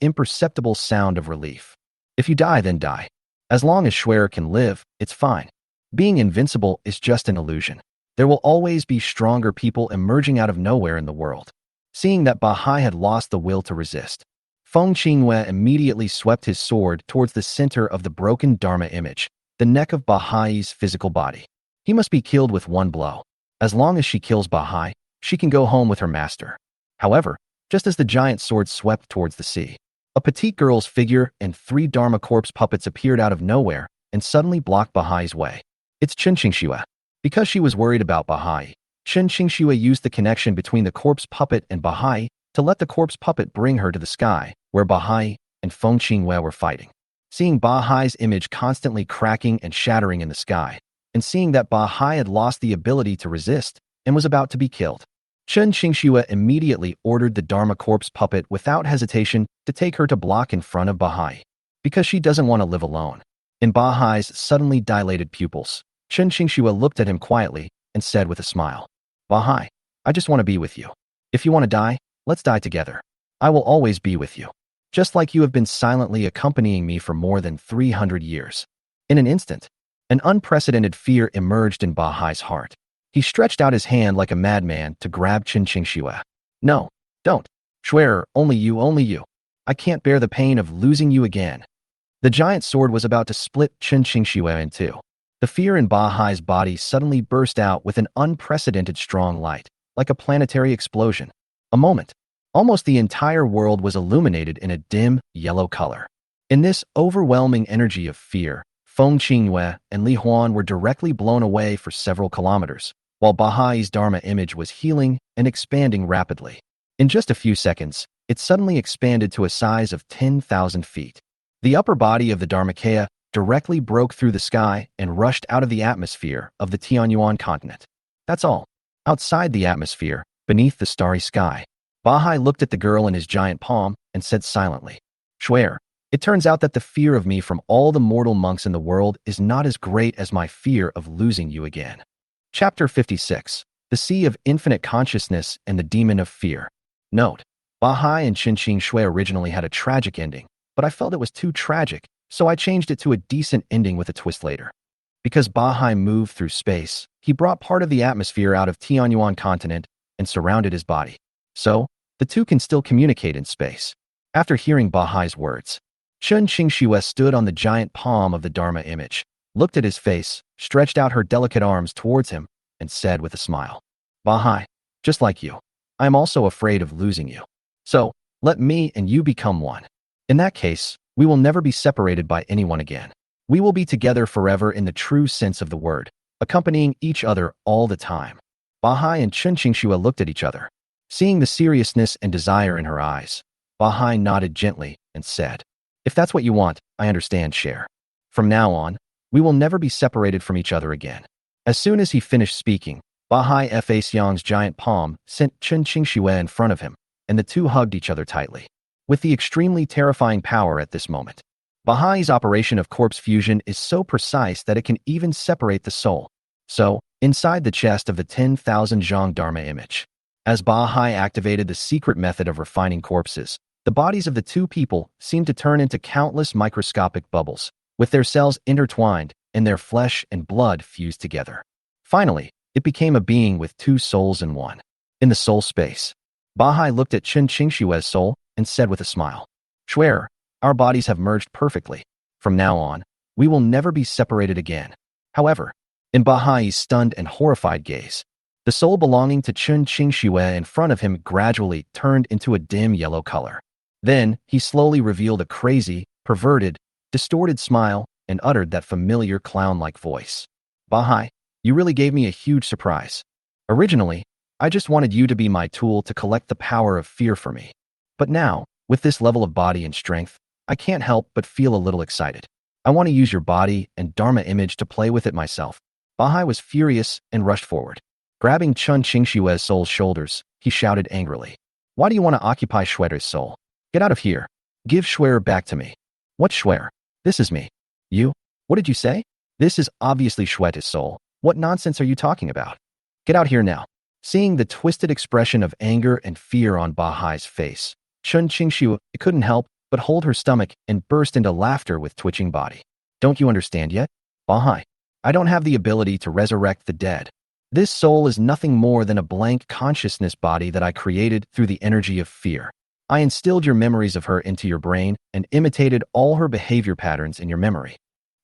imperceptible sound of relief. If you die, then die. As long as Schwer can live, it's fine. Being invincible is just an illusion. There will always be stronger people emerging out of nowhere in the world. Seeing that Bahai had lost the will to resist, Feng Qingyue immediately swept his sword towards the center of the broken Dharma image, the neck of Bahai's physical body. He must be killed with one blow. As long as she kills Bahai, she can go home with her master. However, just as the giant sword swept towards the sea, a petite girl's figure and 3 Dharma corpse puppets appeared out of nowhere and suddenly blocked Bahai's way. It's Chen Qingxue. Because she was worried about Bahai, Chen Qingxue used the connection between the corpse puppet and Bahai to let the corpse puppet bring her to the sky, where Bahai and Feng Qingyue were fighting. Seeing Bahai's image constantly cracking and shattering in the sky, and seeing that Bahai had lost the ability to resist and was about to be killed, Chen Qingxue immediately ordered the Dharma corpse puppet without hesitation to take her to block in front of Bahai, because she doesn't want to live alone. In Bahai's suddenly dilated pupils, Chen Qingxue looked at him quietly and said with a smile, "Bahai, I just want to be with you. If you want to die, let's die together. I will always be with you, just like you have been silently accompanying me for more than 300 years." In an instant, an unprecedented fear emerged in Bahai's heart. He stretched out his hand like a madman to grab Chen Qingxue. "No, don't. Schwerer, only you, only you. I can't bear the pain of losing you again." The giant sword was about to split Chen Qingxue in two. The fear in Bahai's body suddenly burst out with an unprecedented strong light, like a planetary explosion. A moment, almost the entire world was illuminated in a dim, yellow color. In this overwhelming energy of fear, Feng Qingyue and Li Huan were directly blown away for several kilometers, while Bahai's Dharma image was healing and expanding rapidly. In just a few seconds, it suddenly expanded to a size of 10,000 feet. The upper body of the Dharmakaya directly broke through the sky and rushed out of the atmosphere of the Tianyuan continent. That's all. Outside the atmosphere, beneath the starry sky, Bahai looked at the girl in his giant palm and said silently, "Schwer, it turns out that the fear of me from all the mortal monks in the world is not as great as my fear of losing you again." Chapter 56. The Sea of Infinite Consciousness and the Demon of Fear. Note: Bahai and Chen Qingxue originally had a tragic ending, but I felt it was too tragic, so I changed it to a decent ending with a twist later. Because Bahai moved through space, he brought part of the atmosphere out of Tianyuan continent and surrounded his body. So, the two can still communicate in space. After hearing Bahai's words, Chen Qingxue stood on the giant palm of the Dharma image, looked at his face, stretched out her delicate arms towards him, and said with a smile, "Bahai, just like you, I am also afraid of losing you. So, let me and you become one. In that case, we will never be separated by anyone again. We will be together forever in the true sense of the word, accompanying each other all the time." Bahai and Chen Qingxue looked at each other. Seeing the seriousness and desire in her eyes, Bahai nodded gently and said, "If that's what you want, I understand, Cher. From now on, we will never be separated from each other again." As soon as he finished speaking, Bahai Faxiang's giant palm sent Chen Qingxue in front of him, and the two hugged each other tightly. With the extremely terrifying power at this moment, Bahai's operation of corpse fusion is so precise that it can even separate the soul. So, inside the chest of the 10,000 Zhang Dharma image, as Bahai activated the secret method of refining corpses, the bodies of the two people seemed to turn into countless microscopic bubbles, with their cells intertwined and their flesh and blood fused together. Finally, it became a being with two souls in one. In the soul space, Bahai looked at Chen Qingxue's soul and said with a smile, "Schwerer, our bodies have merged perfectly. From now on, we will never be separated again." However, in Bahai's stunned and horrified gaze, the soul belonging to Chen Qingxue in front of him gradually turned into a dim yellow color. Then, he slowly revealed a crazy, perverted, distorted smile and uttered that familiar clown-like voice. "Bahai, you really gave me a huge surprise. Originally, I just wanted you to be my tool to collect the power of fear for me. But now, with this level of body and strength, I can't help but feel a little excited. I want to use your body and Dharma image to play with it myself." Bahai was furious and rushed forward. Grabbing Chen Qingxue's soul's shoulders, he shouted angrily, "Why do you want to occupy Schwerer's soul? Get out of here. Give Schwerer back to me." What Schwer? This is me. You? What did you say? This is obviously Schweta's soul. What nonsense are you talking about? Get out here now. Seeing the twisted expression of anger and fear on Bahai's face, Chun Qingshu couldn't help but hold her stomach and burst into laughter with twitching body. Don't you understand yet? Bahai, I don't have the ability to resurrect the dead. This soul is nothing more than a blank consciousness body that I created through the energy of fear. I instilled your memories of her into your brain and imitated all her behavior patterns in your memory.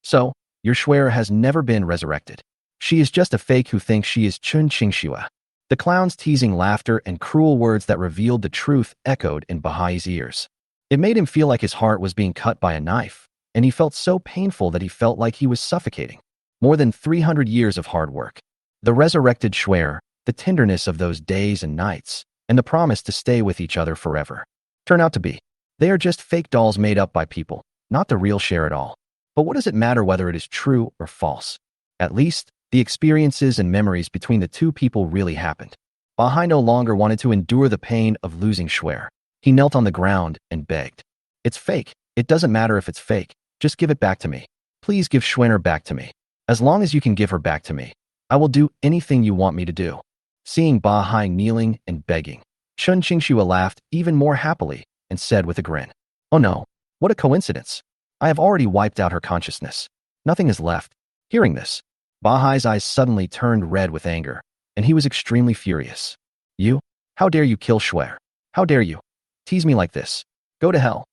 So, your Schwer has never been resurrected. She is just a fake who thinks she is Chun Qingxue. The clown's teasing laughter and cruel words that revealed the truth echoed in Bahai's ears. It made him feel like his heart was being cut by a knife, and he felt so painful that he felt like he was suffocating. More than 300 years of hard work. The resurrected Schwer, the tenderness of those days and nights, and the promise to stay with each other forever. Turn out to be. They are just fake dolls made up by people, not the real Cher at all. But what does it matter whether it is true or false? At least, the experiences and memories between the two people really happened. Bahai no longer wanted to endure the pain of losing Schwer. He knelt on the ground and begged. It's fake. It doesn't matter if it's fake. Just give it back to me. Please give Schwer back to me. As long as you can give her back to me, I will do anything you want me to do. Seeing Bahai kneeling and begging, Chun Qingxue laughed even more happily and said with a grin, "Oh no, what a coincidence. I have already wiped out her consciousness. Nothing is left." Hearing this, Bahai's eyes suddenly turned red with anger, and he was extremely furious. You? How dare you kill Schwer? How dare you? Tease me like this. Go to hell.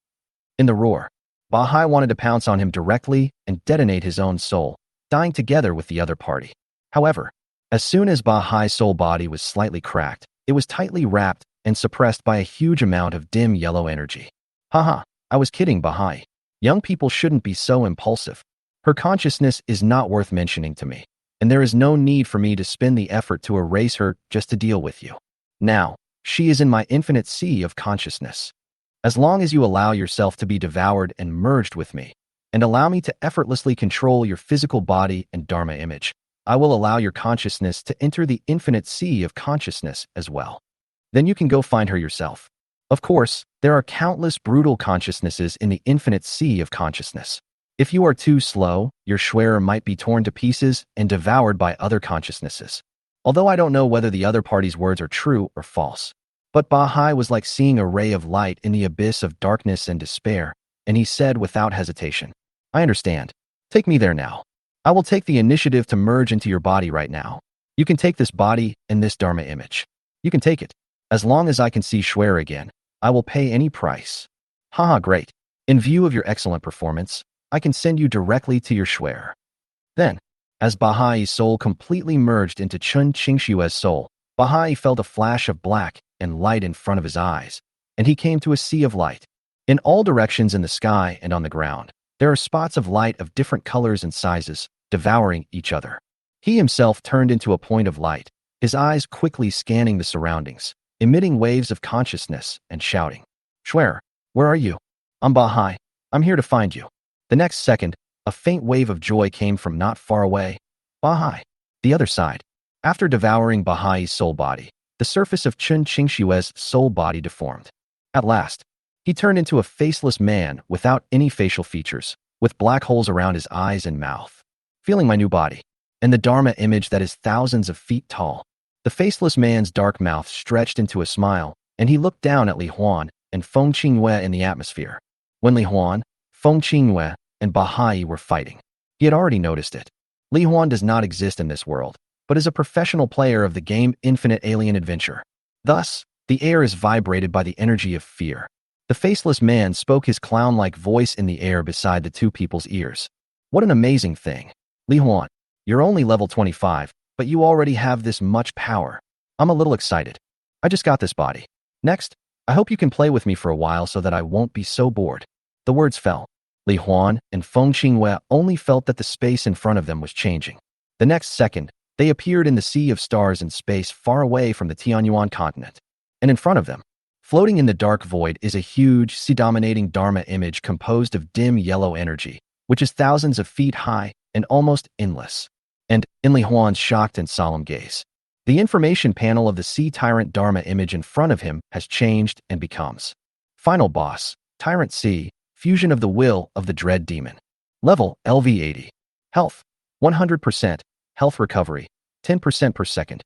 In the roar, Bahai wanted to pounce on him directly and detonate his own soul, dying together with the other party. However, as soon as Bahai's soul body was slightly cracked, it was tightly wrapped and suppressed by a huge amount of dim yellow energy. Haha, I was kidding, Bahai. Young people shouldn't be so impulsive. Her consciousness is not worth mentioning to me, and there is no need for me to spend the effort to erase her just to deal with you. Now, she is in my infinite sea of consciousness. As long as you allow yourself to be devoured and merged with me, and allow me to effortlessly control your physical body and Dharma image, I will allow your consciousness to enter the infinite sea of consciousness as well. Then you can go find her yourself. Of course, there are countless brutal consciousnesses in the infinite sea of consciousness. If you are too slow, your Schwer might be torn to pieces and devoured by other consciousnesses. Although I don't know whether the other party's words are true or false. But Bahai was like seeing a ray of light in the abyss of darkness and despair, and he said without hesitation, I understand. Take me there now. I will take the initiative to merge into your body right now. You can take this body and this Dharma image. You can take it. As long as I can see Schwer again, I will pay any price. Haha, great. In view of your excellent performance, I can send you directly to your Schwer. Then, as Bahai's soul completely merged into Chun Qingshue's soul, Bahai felt a flash of black and light in front of his eyes, and he came to a sea of light. In all directions in the sky and on the ground, there are spots of light of different colors and sizes, devouring each other. He himself turned into a point of light, his eyes quickly scanning the surroundings, emitting waves of consciousness and shouting, Schwer, where are you? I'm Bahai. I'm here to find you. The next second, a faint wave of joy came from not far away. Bahai. The other side. After devouring Bahai's soul body, the surface of Chun Qingshue's soul body deformed. At last, he turned into a faceless man without any facial features, with black holes around his eyes and mouth. Feeling my new body, and the Dharma image that is thousands of feet tall, the faceless man's dark mouth stretched into a smile, and he looked down at Li Huan and Feng Qingyue in the atmosphere. When Li Huan, Feng Qingyue, and Bahai were fighting, he had already noticed it. Li Huan does not exist in this world, but is a professional player of the game Infinite Alien Adventure. Thus, the air is vibrated by the energy of fear. The faceless man spoke his clown-like voice in the air beside the two people's ears. What an amazing thing. Li Huan, you're only level 25, but you already have this much power. I'm a little excited. I just got this body. Next, I hope you can play with me for a while so that I won't be so bored. The words fell. Li Huan and Feng Qingyue only felt that the space in front of them was changing. The next second, they appeared in the sea of stars in space far away from the Tianyuan continent. And in front of them, floating in the dark void, is a huge, sea-dominating Dharma image composed of dim yellow energy, which is thousands of feet high and almost endless. And, in Li Huan's shocked and solemn gaze, the information panel of the Sea Tyrant Dharma image in front of him has changed and becomes Final Boss, Tyrant Sea, Fusion of the will of the dread demon. Level LV80. Health 100%. Health recovery 10% per second.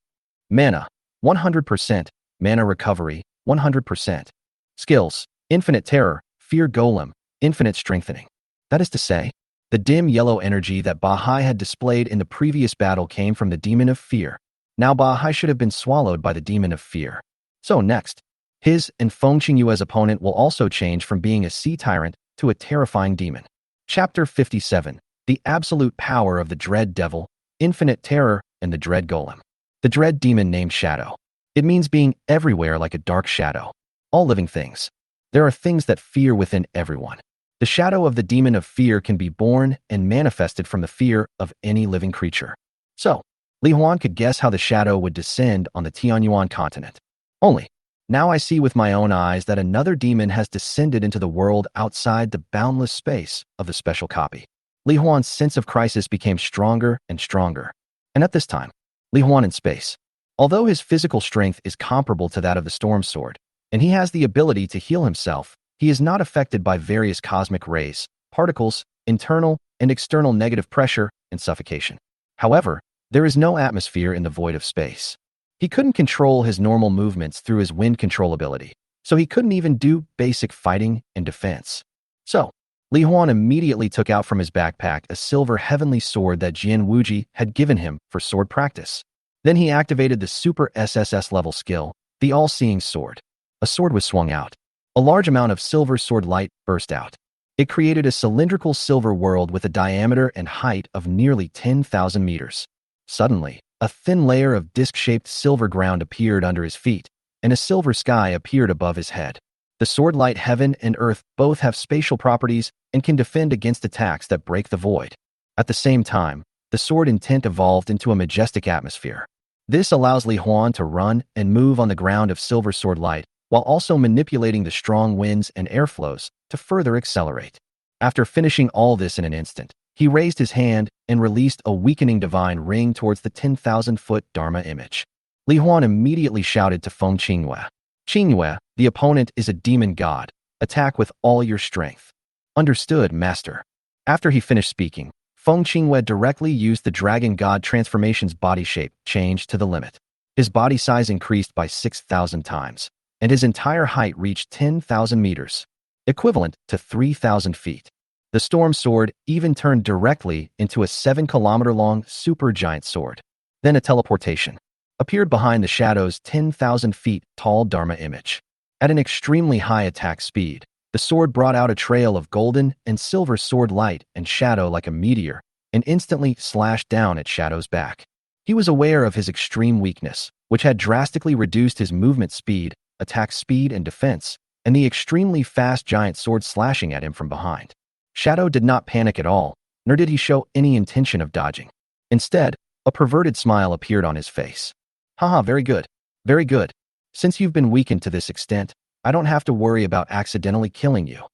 Mana 100%. Mana recovery 100%. Skills: Infinite Terror, Fear Golem, Infinite Strengthening. That is to say, the dim yellow energy that Bahai had displayed in the previous battle came from the Demon of Fear. Now Bahai should have been swallowed by the Demon of Fear. So next, his and Feng Qingyue's opponent will also change from being a sea tyrant to a terrifying demon. Chapter 57. The Absolute Power of the Dread Devil, Infinite Terror, and the Dread Golem. The dread demon named Shadow. It means being everywhere like a dark shadow. All living things. There are things that fear within everyone. The shadow of the Demon of Fear can be born and manifested from the fear of any living creature. So, Li Huan could guess how the shadow would descend on the Tianyuan continent. Only, now I see with my own eyes that another demon has descended into the world outside the boundless space of the special copy. Li Huan's sense of crisis became stronger and stronger. And at this time, Li Huan in space. Although his physical strength is comparable to that of the Storm Sword, and he has the ability to heal himself, he is not affected by various cosmic rays, particles, internal and external negative pressure, and suffocation. However, there is no atmosphere in the void of space. He couldn't control his normal movements through his wind control ability, so he couldn't even do basic fighting and defense. So, Li Huan immediately took out from his backpack a silver heavenly sword that Jian Wuji had given him for sword practice. Then he activated the super SSS level skill, the All-Seeing Sword. A sword was swung out. A large amount of silver sword light burst out. It created a cylindrical silver world with a diameter and height of nearly 10,000 meters. Suddenly, a thin layer of disc-shaped silver ground appeared under his feet, and a silver sky appeared above his head. The sword light heaven and earth both have spatial properties and can defend against attacks that break the void. At the same time, the sword intent evolved into a majestic atmosphere. This allows Li Huan to run and move on the ground of silver sword light, while also manipulating the strong winds and airflows to further accelerate. After finishing all this in an instant, he raised his hand and released a weakening divine ring towards the 10,000-foot Dharma image. Li Huan immediately shouted to Feng Qingyue, "Qingyue, the opponent is a demon god. Attack with all your strength." "Understood, master." After he finished speaking, Feng Qingyue directly used the dragon god transformation's body shape change to the limit. His body size increased by 6,000 times, and his entire height reached 10,000 meters, equivalent to 3,000 feet. The storm sword even turned directly into a 7-kilometer-long supergiant sword. Then a teleportation appeared behind the shadow's 10,000 feet tall Dharma image. At an extremely high attack speed, the sword brought out a trail of golden and silver sword light and shadow like a meteor, and instantly slashed down at Shadow's back. He was aware of his extreme weakness, which had drastically reduced his movement speed, attack speed, and defense, and the extremely fast giant sword slashing at him from behind. Shadow did not panic at all, nor did he show any intention of dodging. Instead, a perverted smile appeared on his face. "Haha, very good. Very good. Since you've been weakened to this extent, I don't have to worry about accidentally killing you."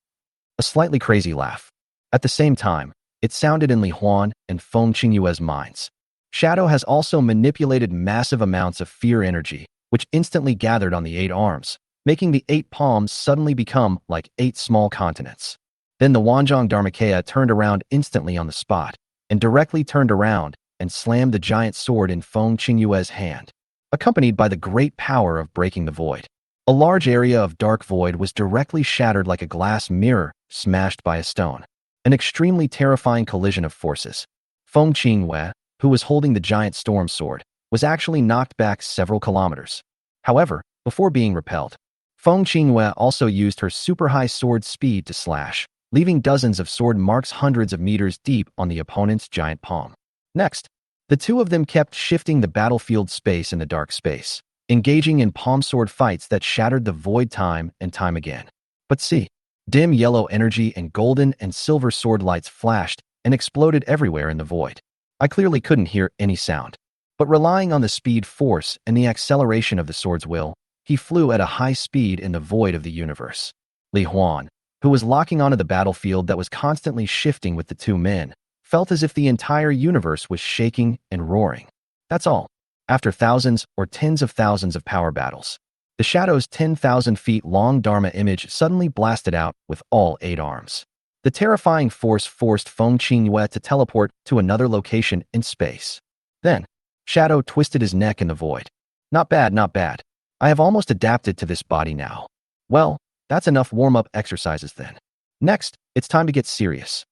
A slightly crazy laugh. At the same time, it sounded in Li Huan and Feng Qingyue's minds. Shadow has also manipulated massive amounts of fear energy, which instantly gathered on the 8 arms, making the 8 palms suddenly become like 8 small continents. Then the Wanzhong Dharmakaya turned around instantly on the spot, and directly turned around and slammed the giant sword in Feng Qingyue's hand, accompanied by the great power of breaking the void. A large area of dark void was directly shattered like a glass mirror smashed by a stone. An extremely terrifying collision of forces. Feng Qingyue, who was holding the giant storm sword, was actually knocked back several kilometers. However, before being repelled, Feng Qingyue also used her super high sword speed to slash, leaving dozens of sword marks hundreds of meters deep on the opponent's giant palm. Next, the two of them kept shifting the battlefield space in the dark space, engaging in palm sword fights that shattered the void time and time again. But see, dim yellow energy and golden and silver sword lights flashed and exploded everywhere in the void. I clearly couldn't hear any sound, but relying on the speed force and the acceleration of the sword's will, he flew at a high speed in the void of the universe. Li Huan, who was locking onto the battlefield that was constantly shifting with the two men, felt as if the entire universe was shaking and roaring. That's all. After thousands or tens of thousands of power battles, the Shadow's 10,000 feet long Dharma image suddenly blasted out with all 8 arms. The terrifying force forced Feng Qingyue to teleport to another location in space. Then, Shadow twisted his neck in the void. Not bad, not bad. I have almost adapted to this body now. Well, that's enough warm-up exercises then. Next, it's time to get serious.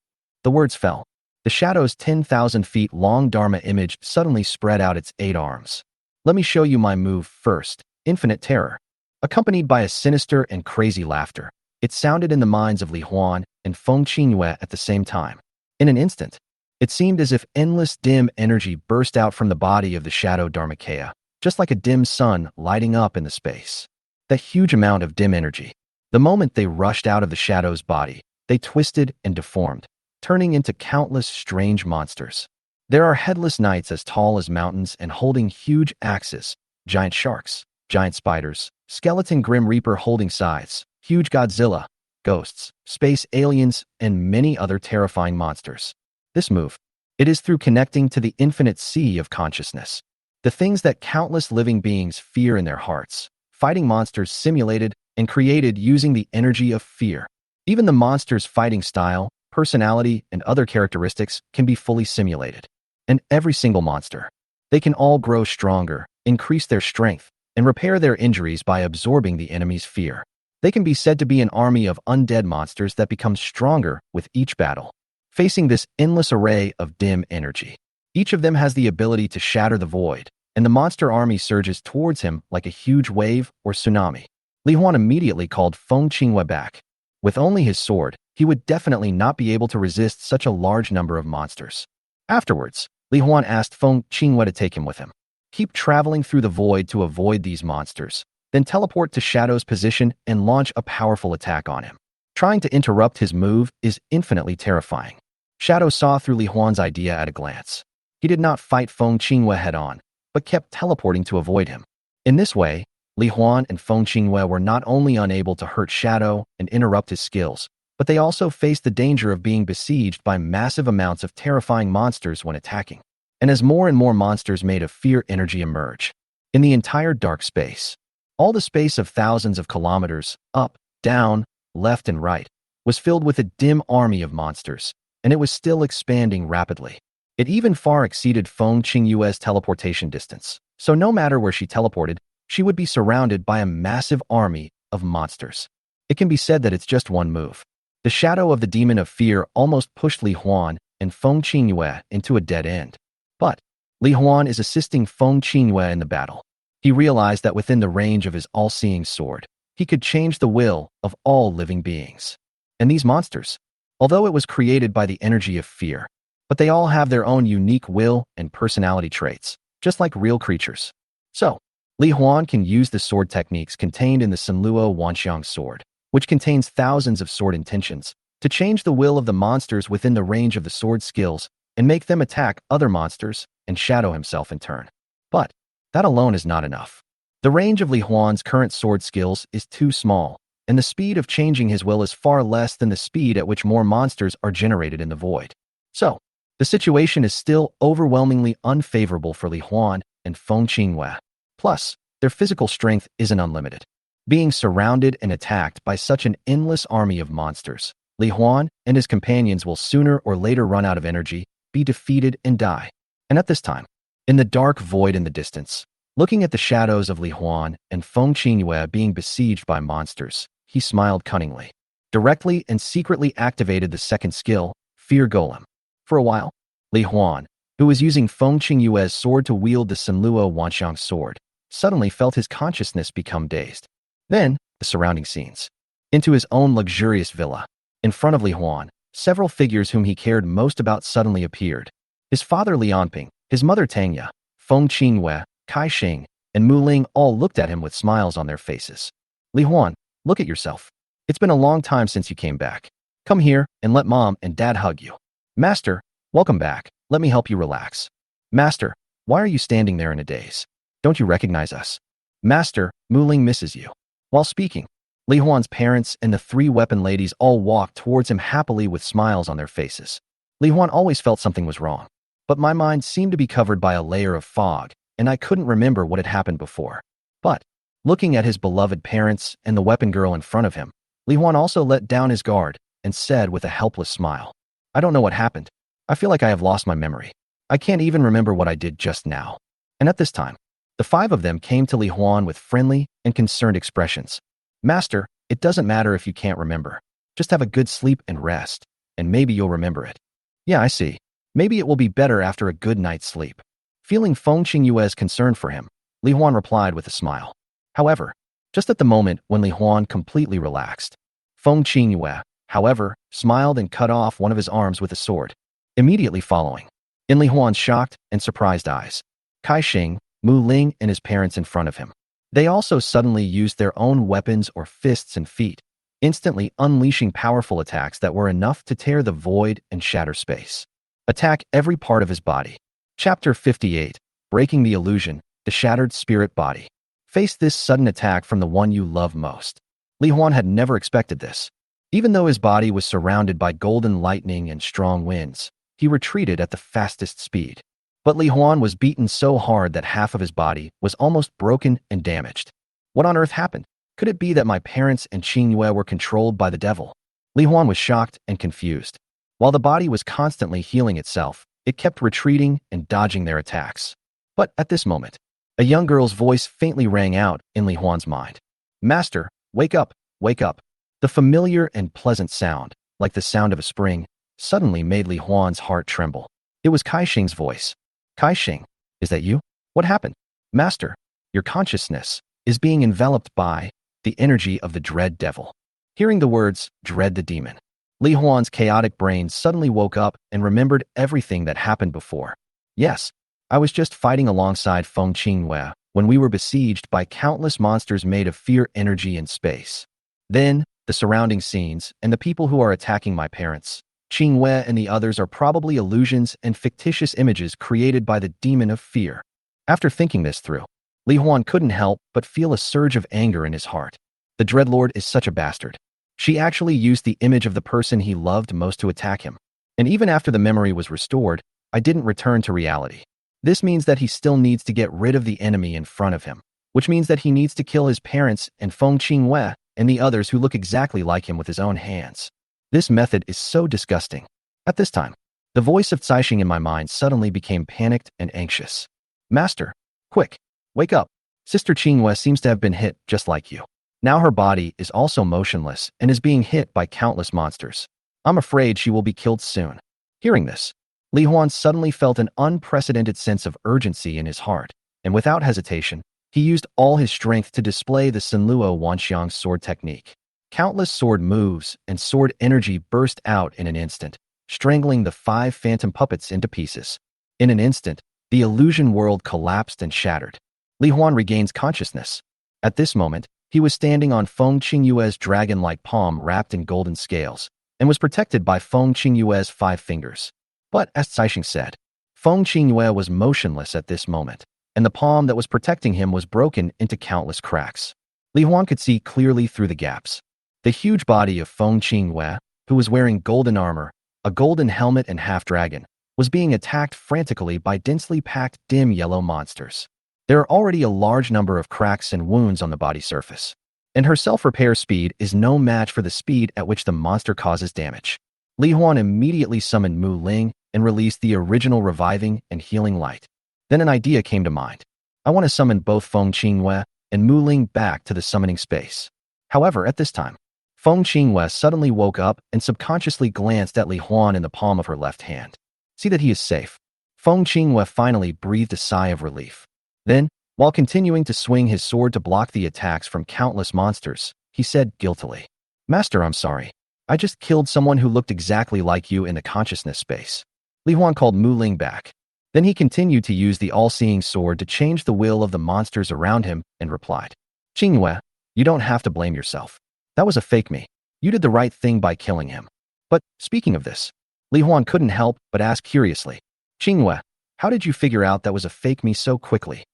The words fell. The Shadow's 10,000 feet long Dharma image suddenly spread out its 8 arms. Let me show you my move first, Infinite Terror. Accompanied by a sinister and crazy laughter, it sounded in the minds of Li Huan and Feng Qingyue at the same time. In an instant, it seemed as if endless dim energy burst out from the body of the Shadow Dharmakaya, just like a dim sun lighting up in the space. That huge amount of dim energy. The moment they rushed out of the Shadow's body, they twisted and deformed, turning into countless strange monsters. There are headless knights as tall as mountains and holding huge axes, giant sharks, giant spiders, skeleton Grim Reaper holding scythes, huge Godzilla, ghosts, space aliens, and many other terrifying monsters. This move, it is through connecting to the infinite sea of consciousness. The things that countless living beings fear in their hearts, fighting monsters simulated and created using the energy of fear. Even the monster's fighting style, personality, and other characteristics can be fully simulated. And every single monster, they can all grow stronger, increase their strength, and repair their injuries by absorbing the enemy's fear. They can be said to be an army of undead monsters that become stronger with each battle, facing this endless array of dim energy. Each of them has the ability to shatter the void, and the monster army surges towards him like a huge wave or tsunami. Li Huan immediately called Feng Qingyue back. With only his sword, he would definitely not be able to resist such a large number of monsters. Afterwards, Li Huan asked Feng Qingyue to take him with him. Keep traveling through the void to avoid these monsters, then teleport to Shadow's position and launch a powerful attack on him. Trying to interrupt his move is infinitely terrifying. Shadow saw through Li Huan's idea at a glance. He did not fight Feng Qingyue head-on, but kept teleporting to avoid him. In this way, Li Huan and Feng Qingyue were not only unable to hurt Shadow and interrupt his skills, but they also faced the danger of being besieged by massive amounts of terrifying monsters when attacking. And as more and more monsters made of fear energy emerge, in the entire dark space, all the space of thousands of kilometers, up, down, left and right, was filled with a dim army of monsters, and it was still expanding rapidly. It even far exceeded Feng Qingyue's teleportation distance, so no matter where she teleported, she would be surrounded by a massive army of monsters. It can be said that it's just one move. The shadow of the demon of fear almost pushed Li Huan and Feng Qingyue into a dead end. But Li Huan is assisting Feng Qingyue in the battle. He realized that within the range of his all-seeing sword, he could change the will of all living beings. And these monsters, although it was created by the energy of fear, but they all have their own unique will and personality traits, just like real creatures. So, Li Huan can use the sword techniques contained in the Sanluo Wanxiang sword, which contains thousands of sword intentions, to change the will of the monsters within the range of the sword skills and make them attack other monsters and shadow himself in turn. But that alone is not enough. The range of Li Huan's current sword skills is too small, and the speed of changing his will is far less than the speed at which more monsters are generated in the void. So, the situation is still overwhelmingly unfavorable for Li Huan and Feng Qingyue. Plus, their physical strength isn't unlimited. Being surrounded and attacked by such an endless army of monsters, Li Huan and his companions will sooner or later run out of energy, be defeated, and die. And at this time, in the dark void in the distance, looking at the shadows of Li Huan and Feng Qingyue being besieged by monsters, he smiled cunningly, directly and secretly activated the second skill, Fear Golem. For a while, Li Huan, who was using Feng Qingyue's sword to wield the Sanluo Wanxiang sword, suddenly felt his consciousness become dazed. Then, the surrounding scenes. Into his own luxurious villa. In front of Li Huan, several figures whom he cared most about suddenly appeared. His father Lianping, his mother Tangya, Feng Qingyue, Kai Xing, and Mu Ling all looked at him with smiles on their faces. Li Huan, look at yourself. It's been a long time since you came back. Come here and let mom and dad hug you. Master, welcome back. Let me help you relax. Master, why are you standing there in a daze? Don't you recognize us? Master, Mu Ling misses you. While speaking, Li Huan's parents and the 3 weapon ladies all walked towards him happily with smiles on their faces. Li Huan always felt something was wrong, but my mind seemed to be covered by a layer of fog, and I couldn't remember what had happened before. But, looking at his beloved parents and the weapon girl in front of him, Li Huan also let down his guard, and said with a helpless smile, I don't know what happened. I feel like I have lost my memory. I can't even remember what I did just now. And at this time, the five of them came to Li Huan with friendly and concerned expressions. Master, it doesn't matter if you can't remember. Just have a good sleep and rest, and maybe you'll remember it. Yeah, I see. Maybe it will be better after a good night's sleep. Feeling Feng Qingyue's concern for him, Li Huan replied with a smile. However, just at the moment when Li Huan completely relaxed, Feng Qingyue, however, smiled and cut off one of his arms with a sword. Immediately following, in Li Huan's shocked and surprised eyes, Kai Xing, Mu Ling, and his parents in front of him. They also suddenly used their own weapons or fists and feet, instantly unleashing powerful attacks that were enough to tear the void and shatter space. Attack every part of his body. Chapter 58, Breaking the Illusion, the Shattered Spirit Body. Face this sudden attack from the one you love most. Li Huan had never expected this. Even though his body was surrounded by golden lightning and strong winds, he retreated at the fastest speed. But Li Huan was beaten so hard that half of his body was almost broken and damaged. What on earth happened? Could it be that my parents and Qingyue were controlled by the devil? Li Huan was shocked and confused. While the body was constantly healing itself, it kept retreating and dodging their attacks. But at this moment, a young girl's voice faintly rang out in Li Huan's mind. Master, wake up, wake up. The familiar and pleasant sound, like the sound of a spring, suddenly made Li Huan's heart tremble. It was Kai Xing's voice. Kai Xing, is that you? What happened? Master, your consciousness is being enveloped by the energy of the dread devil. Hearing the words, dread the demon, Li Huan's chaotic brain suddenly woke up and remembered everything that happened before. Yes, I was just fighting alongside Feng Qingyue when we were besieged by countless monsters made of fear, energy, and space. Then, the surrounding scenes and the people who are attacking my parents, Qingyue and the others, are probably illusions and fictitious images created by the demon of fear. After thinking this through, Li Huan couldn't help but feel a surge of anger in his heart. The Dreadlord is such a bastard. She actually used the image of the person he loved most to attack him. And even after the memory was restored, I didn't return to reality. This means that he still needs to get rid of the enemy in front of him, which means that he needs to kill his parents and Feng Qingyue and the others who look exactly like him with his own hands. This method is so disgusting. At this time, the voice of Caixing in my mind suddenly became panicked and anxious. Master, quick, wake up. Sister Qingyue seems to have been hit just like you. Now her body is also motionless and is being hit by countless monsters. I'm afraid she will be killed soon. Hearing this, Li Huan suddenly felt an unprecedented sense of urgency in his heart, and without hesitation, he used all his strength to display the Senluo Wanxiang sword technique. Countless sword moves and sword energy burst out in an instant, strangling the 5 phantom puppets into pieces. In an instant, the illusion world collapsed and shattered. Li Huan regains consciousness. At this moment, he was standing on Feng Qingyue's dragon-like palm wrapped in golden scales, and was protected by Feng Qingyue's 5 fingers. But, as Caixing said, Feng Qingyue was motionless at this moment, and the palm that was protecting him was broken into countless cracks. Li Huan could see clearly through the gaps. The huge body of Feng Qingyue, who was wearing golden armor, a golden helmet and half-dragon, was being attacked frantically by densely packed dim yellow monsters. There are already a large number of cracks and wounds on the body surface, and her self-repair speed is no match for the speed at which the monster causes damage. Li Huan immediately summoned Mu Ling and released the original reviving and healing light. Then an idea came to mind. I want to summon both Feng Qingyue and Mu Ling back to the summoning space. However, at this time, Feng Qingyue suddenly woke up and subconsciously glanced at Li Huan in the palm of her left hand. See that he is safe. Feng Qingyue finally breathed a sigh of relief. Then, while continuing to swing his sword to block the attacks from countless monsters, he said guiltily, Master, I'm sorry. I just killed someone who looked exactly like you in the consciousness space. Li Huan called Mu Ling back. Then he continued to use the all-seeing sword to change the will of the monsters around him and replied, Qingyue, you don't have to blame yourself. That was a fake me. You did the right thing by killing him. But, speaking of this, Li Huan couldn't help but ask curiously, Qingyue, how did you figure out that was a fake me so quickly?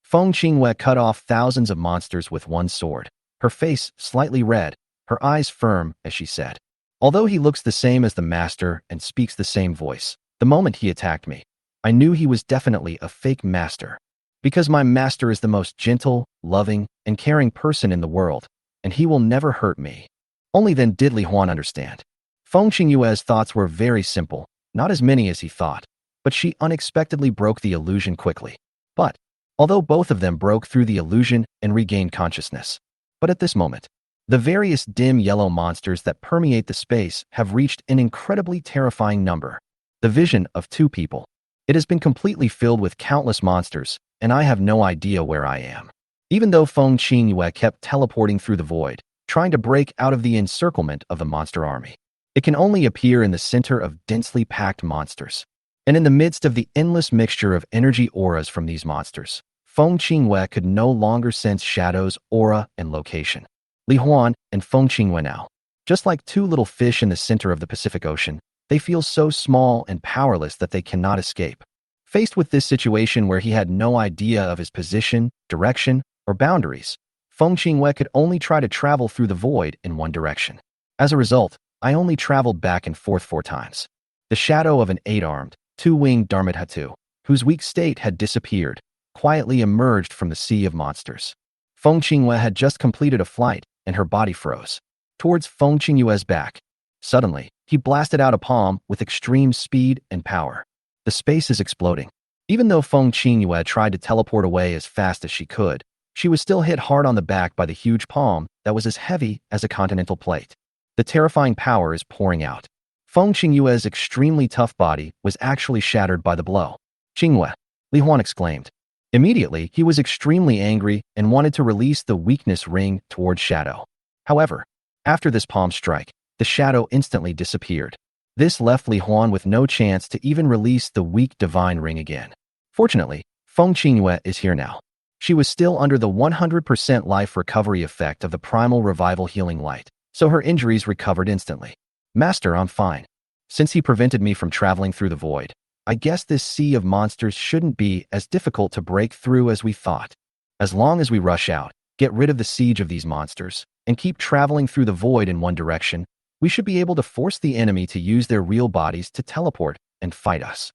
Feng Qingyue cut off thousands of monsters with one sword, her face slightly red, her eyes firm, as she said, although he looks the same as the master and speaks the same voice, the moment he attacked me, I knew he was definitely a fake master. Because my master is the most gentle, loving, and caring person in the world, and he will never hurt me. Only then did Li Huan understand. Feng Qingyue's thoughts were very simple, not as many as he thought, but she unexpectedly broke the illusion quickly. But, although both of them broke through the illusion and regained consciousness. But at this moment, the various dim yellow monsters that permeate the space have reached an incredibly terrifying number. The vision of two people. It has been completely filled with countless monsters, and I have no idea where I am. Even though Feng Qingyue kept teleporting through the void, trying to break out of the encirclement of the monster army, it can only appear in the center of densely packed monsters. And in the midst of the endless mixture of energy auras from these monsters, Feng Qingyue could no longer sense Shadow's aura and location. Li Huan and Feng Qingyue now, just like two little fish in the center of the Pacific Ocean, they feel so small and powerless that they cannot escape. Faced with this situation where he had no idea of his position, direction, or boundaries, Feng Qingyue could only try to travel through the void in one direction. As a result, I only traveled back and forth 4 times. The shadow of an 8-armed, 2-winged Dharmadhatu, whose weak state had disappeared, quietly emerged from the sea of monsters. Feng Qingyue had just completed a flight, and her body froze towards Feng Qingyue's back. Suddenly, he blasted out a palm with extreme speed and power. The space is exploding. Even though Feng Qingyue tried to teleport away as fast as she could, she was still hit hard on the back by the huge palm that was as heavy as a continental plate. The terrifying power is pouring out. Feng Qingyue's extremely tough body was actually shattered by the blow. "Qingyue," Li Huan exclaimed. Immediately, he was extremely angry and wanted to release the weakness ring towards Shadow. However, after this palm strike, the shadow instantly disappeared. This left Li Huan with no chance to even release the weak divine ring again. Fortunately, Feng Qingyue is here now. She was still under the 100% life recovery effect of the primal revival healing light, so her injuries recovered instantly. "Master, I'm fine. Since he prevented me from traveling through the void, I guess this sea of monsters shouldn't be as difficult to break through as we thought. As long as we rush out, get rid of the siege of these monsters, and keep traveling through the void in one direction, we should be able to force the enemy to use their real bodies to teleport and fight us.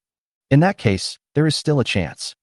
In that case, there is still a chance."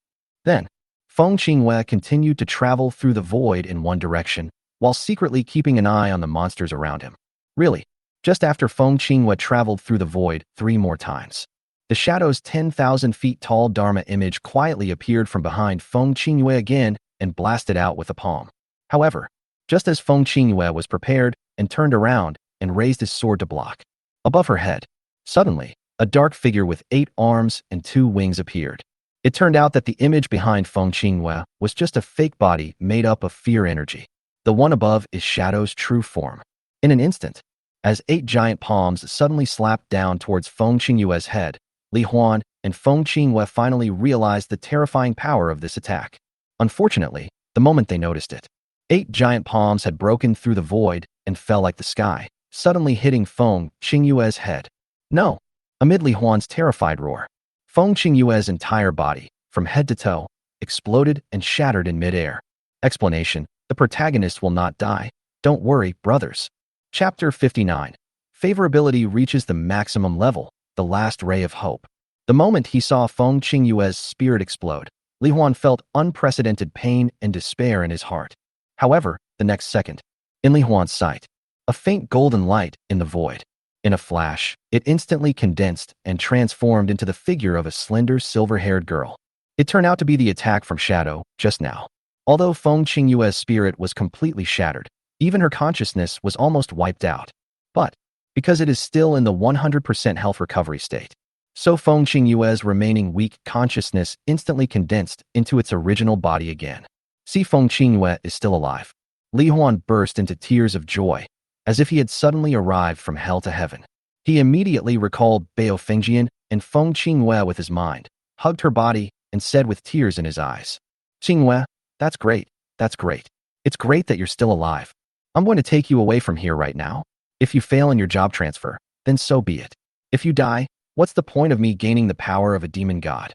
Then, Feng Qingyue continued to travel through the void in one direction, while secretly keeping an eye on the monsters around him. Really, just after Feng Qingyue traveled through the void 3 more times, the shadow's 10,000 feet tall Dharma image quietly appeared from behind Feng Qingyue again and blasted out with a palm. However, just as Feng Qingyue was prepared and turned around and raised his sword to block, above her head, suddenly, a dark figure with 8 arms and 2 wings appeared. It turned out that the image behind Feng Qingyue was just a fake body made up of fear energy. The one above is Shadow's true form. In an instant, as 8 giant palms suddenly slapped down towards Feng Qingyue's head, Li Huan and Feng Qingyue finally realized the terrifying power of this attack. Unfortunately, the moment they noticed it, 8 giant palms had broken through the void and fell like the sky, suddenly hitting Feng Qingyue's head. "No!" Amid Li Huan's terrified roar, Feng Qingyue's entire body, from head to toe, exploded and shattered in midair. Explanation: the protagonist will not die. Don't worry, brothers. Chapter 59. Favorability reaches the maximum level, the last ray of hope. The moment he saw Feng Qingyue's spirit explode, Li Huan felt unprecedented pain and despair in his heart. However, the next second, in Li Huan's sight, a faint golden light in the void. In a flash, it instantly condensed and transformed into the figure of a slender, silver-haired girl. It turned out to be the attack from Shadow, just now. Although Feng Qingyue's spirit was completely shattered, even her consciousness was almost wiped out. But, because it is still in the 100% health recovery state, so Feng Qingyue's remaining weak consciousness instantly condensed into its original body again. "See, Feng Qingyue is still alive." Li Huan burst into tears of joy, as if he had suddenly arrived from hell to heaven. He immediately recalled Bao Fengjian and Feng Qingyue with his mind, hugged her body, and said with tears in his eyes, "Qingyue, that's great, that's great. It's great that you're still alive. I'm going to take you away from here right now. If you fail in your job transfer, then so be it. If you die, what's the point of me gaining the power of a demon god?"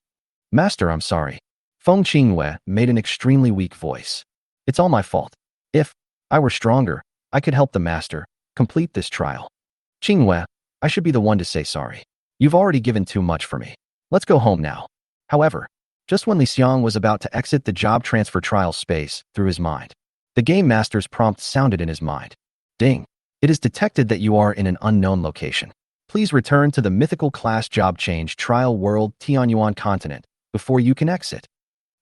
"Master, I'm sorry." Feng Qingyue made an extremely weak voice. "It's all my fault. If I were stronger, I could help the master complete this trial. Qingyue, I should be the one to say sorry. You've already given too much for me. Let's go home now." However, just when Li Xiang was about to exit the job transfer trial space through his mind, the game master's prompt sounded in his mind. "Ding. It is detected that you are in an unknown location. Please return to the mythical class job change trial world Tianyuan continent before you can exit.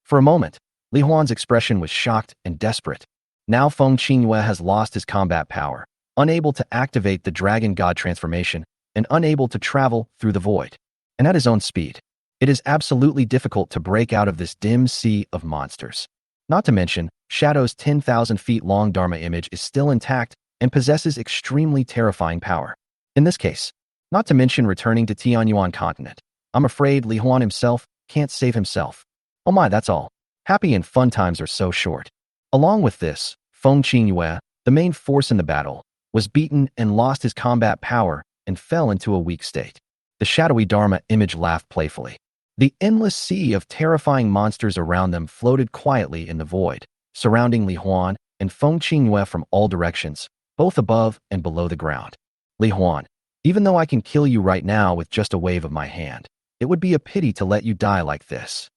For a moment, Li Huan's expression was shocked and desperate. Now Feng Qingyue has lost his combat power, unable to activate the dragon god transformation, and unable to travel through the void. And at his own speed, it is absolutely difficult to break out of this dim sea of monsters. Not to mention, Shadow's 10,000 feet long Dharma image is still intact and possesses extremely terrifying power. In this case, not to mention returning to Tianyuan continent, I'm afraid Li Huan himself can't save himself. Oh my, that's all. Happy and fun times are so short. Along with this, Feng Qingyue, the main force in the battle, was beaten and lost his combat power and fell into a weak state. The shadowy Dharma image laughed playfully. The endless sea of terrifying monsters around them floated quietly in the void, surrounding Li Huan and Feng Qingyue from all directions, both above and below the ground. Li Huan, even though I can kill you right now with just a wave of my hand, it would be a pity to let you die like this.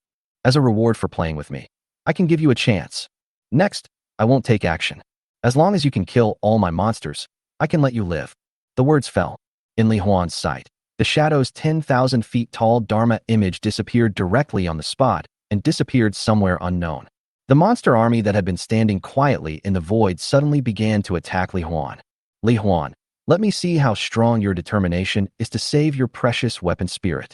As a reward for playing with me, I can give you a chance. Next, I won't take action. As long as you can kill all my monsters, I can let you live. The words fell. In Li Huan's sight, the Shadow's 10,000 feet tall Dharma image disappeared directly on the spot and disappeared somewhere unknown. The monster army that had been standing quietly in the void suddenly began to attack Li Huan. Li Huan, let me see how strong your determination is to save your precious weapon spirit.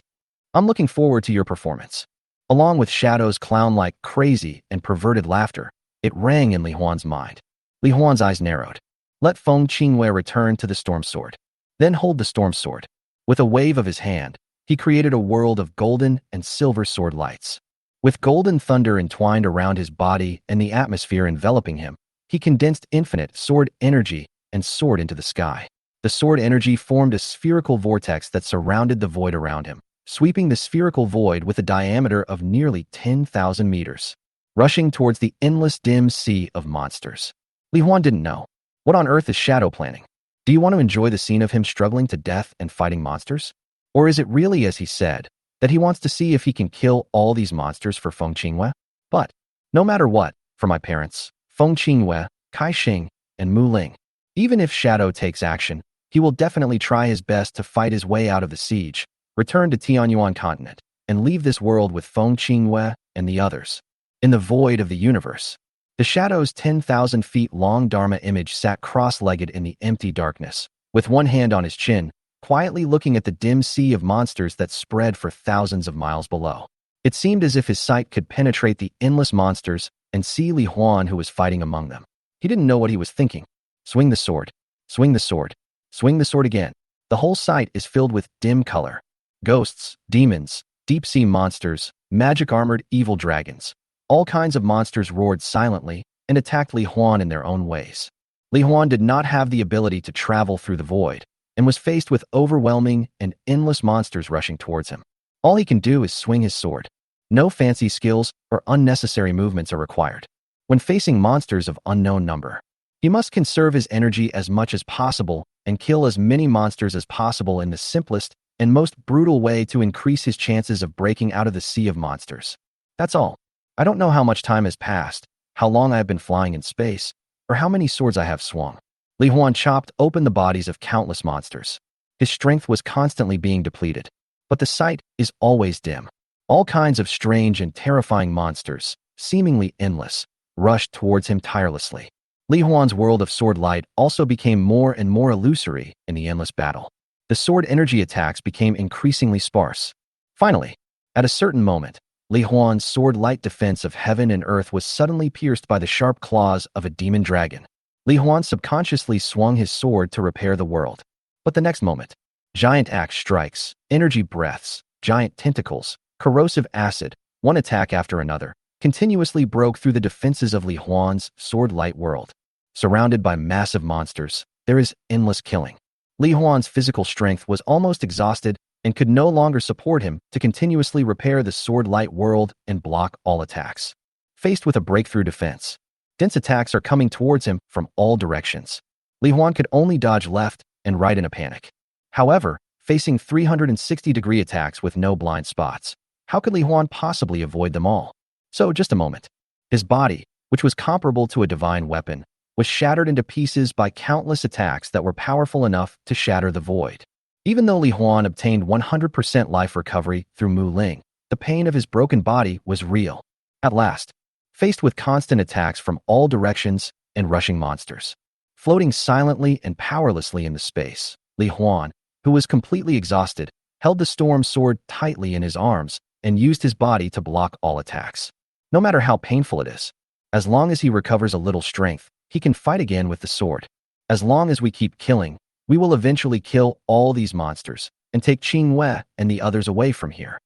I'm looking forward to your performance. Along with Shadow's clown-like crazy and perverted laughter, it rang in Li Huan's mind. Li Huan's eyes narrowed. Let Feng Qingyue return to the storm sword. Then hold the storm sword. With a wave of his hand, he created a world of golden and silver sword lights. With golden thunder entwined around his body and the atmosphere enveloping him, he condensed infinite sword energy and soared into the sky. The sword energy formed a spherical vortex that surrounded the void around him, sweeping the spherical void with a diameter of nearly 10,000 meters, rushing towards the endless dim sea of monsters. Li Huan didn't know. What on earth is Shadow planning? Do you want to enjoy the scene of him struggling to death and fighting monsters? Or is it really, as he said, that he wants to see if he can kill all these monsters for Feng Qingyue? But, no matter what, for my parents, Feng Qingyue, Kai Xing, and Mu Ling, even if Shadow takes action, he will definitely try his best to fight his way out of the siege, return to Tianyuan continent, and leave this world with Feng Qingyue and the others. In the void of the universe, the Shadow's 10,000 feet long Dharma image sat cross-legged in the empty darkness, with one hand on his chin, quietly looking at the dim sea of monsters that spread for thousands of miles below. It seemed as if his sight could penetrate the endless monsters and see Li Huan who was fighting among them. He didn't know what he was thinking. Swing the sword. Swing the sword. Swing the sword again. The whole sight is filled with dim color. Ghosts, demons, deep-sea monsters, magic-armored evil dragons. All kinds of monsters roared silently and attacked Li Huan in their own ways. Li Huan did not have the ability to travel through the void and was faced with overwhelming and endless monsters rushing towards him. All he can do is swing his sword. No fancy skills or unnecessary movements are required. When facing monsters of unknown number, he must conserve his energy as much as possible and kill as many monsters as possible in the simplest and most brutal way to increase his chances of breaking out of the sea of monsters. That's all. I don't know how much time has passed, how long I have been flying in space, or how many swords I have swung. Li Huan chopped open the bodies of countless monsters. His strength was constantly being depleted, but the sight is always dim. All kinds of strange and terrifying monsters, seemingly endless, rushed towards him tirelessly. Li Huan's world of sword light also became more and more illusory in the endless battle. The sword energy attacks became increasingly sparse. Finally, at a certain moment, Li Huan's sword light defense of heaven and earth was suddenly pierced by the sharp claws of a demon dragon. Li Huan subconsciously swung his sword to repair the world. But the next moment, giant axe strikes, energy breaths, giant tentacles, corrosive acid, one attack after another, continuously broke through the defenses of Li Huan's sword light world. Surrounded by massive monsters, there is endless killing. Li Huan's physical strength was almost exhausted and could no longer support him to continuously repair the sword light world and block all attacks. Faced with a breakthrough defense, dense attacks are coming towards him from all directions. Li Huan could only dodge left and right in a panic. However, facing 360-degree attacks with no blind spots, how could Li Huan possibly avoid them all? So, just a moment. His body, which was comparable to a divine weapon, was shattered into pieces by countless attacks that were powerful enough to shatter the void. Even though Li Huan obtained 100% life recovery through Mu Ling, the pain of his broken body was real. At last, faced with constant attacks from all directions and rushing monsters, floating silently and powerlessly in the space, Li Huan, who was completely exhausted, held the storm sword tightly in his arms and used his body to block all attacks. No matter how painful it is, as long as he recovers a little strength, he can fight again with the sword. As long as we keep killing, we will eventually kill all these monsters and take Qingwei and the others away from here.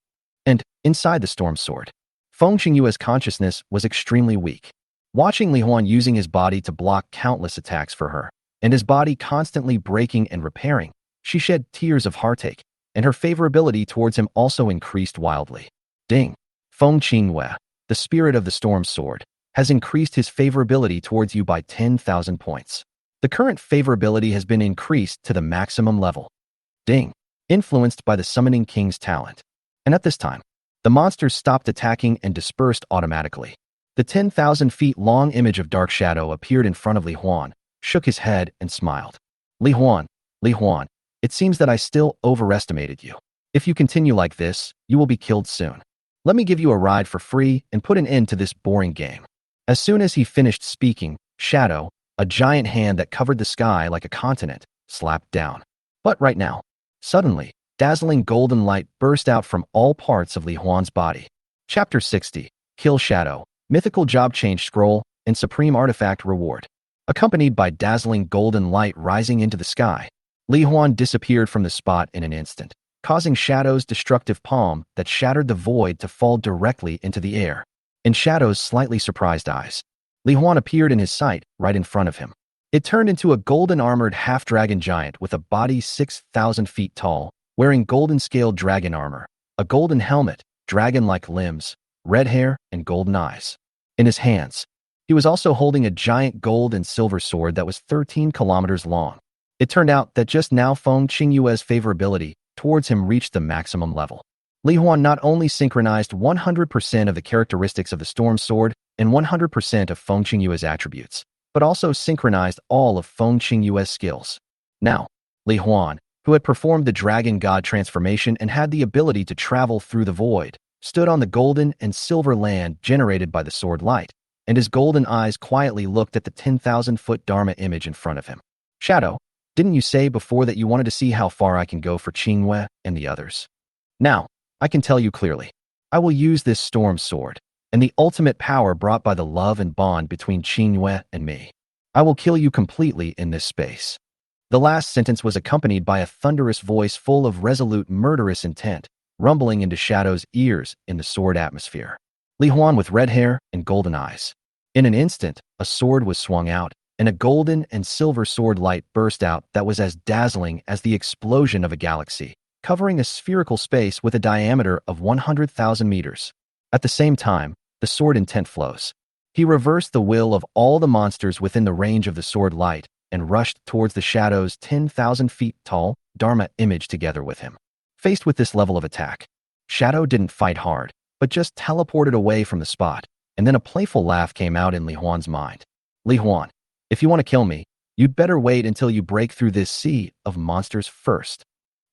And, inside the storm sword, Feng Qingyue's consciousness was extremely weak. Watching Li Huan using his body to block countless attacks for her, and his body constantly breaking and repairing, she shed tears of heartache, and her favorability towards him also increased wildly. Ding! Feng Qingyue, the spirit of the storm sword, has increased his favorability towards you by 10,000 points. The current favorability has been increased to the maximum level. Ding! Influenced by the Summoning King's talent. And at this time, the monsters stopped attacking and dispersed automatically. The 10,000 feet long image of Dark Shadow appeared in front of Li Huan, shook his head, and smiled. Li Huan, it seems that I still overestimated you. If you continue like this, you will be killed soon. Let me give you a ride for free and put an end to this boring game. As soon as he finished speaking, Shadow, a giant hand that covered the sky like a continent, slapped down. But right now, suddenly, dazzling golden light burst out from all parts of Li Huan's body. Chapter 60, Kill Shadow, Mythical Job Change Scroll, and Supreme Artifact Reward. Accompanied by dazzling golden light rising into the sky, Li Huan disappeared from the spot in an instant, causing Shadow's destructive palm that shattered the void to fall directly into the air. In Shadow's slightly surprised eyes, Li Huan appeared in his sight right in front of him. It turned into a golden-armored half-dragon giant with a body 6,000 feet tall, wearing golden-scaled dragon armor, a golden helmet, dragon-like limbs, red hair, and golden eyes. In his hands, he was also holding a giant gold and silver sword that was 13 kilometers long. It turned out that just now Feng Qingyue's favorability towards him reached the maximum level. Li Huan not only synchronized 100% of the characteristics of the storm sword and 100% of Feng Qingyue's attributes, but also synchronized all of Feng Qingyue's skills. Now, Li Huan, who had performed the dragon god transformation and had the ability to travel through the void, stood on the golden and silver land generated by the sword light, and his golden eyes quietly looked at the 10,000-foot Dharma image in front of him. Shadow, didn't you say before that you wanted to see how far I can go for Qingwei and the others? Now, I can tell you clearly. I will use this storm sword, and the ultimate power brought by the love and bond between Qingwei and me. I will kill you completely in this space. The last sentence was accompanied by a thunderous voice full of resolute murderous intent, rumbling into Shadow's ears in the sword atmosphere. Li Huan with red hair and golden eyes. In an instant, a sword was swung out, and a golden and silver sword light burst out that was as dazzling as the explosion of a galaxy, covering a spherical space with a diameter of 100,000 meters. At the same time, the sword intent flows. He reversed the will of all the monsters within the range of the sword light and rushed towards the Shadow's 10,000 feet tall Dharma image together with him. Faced with this level of attack, Shadow didn't fight hard, but just teleported away from the spot, and then a playful laugh came out in Li Huan's mind. Li Huan, if you want to kill me, you'd better wait until you break through this sea of monsters first.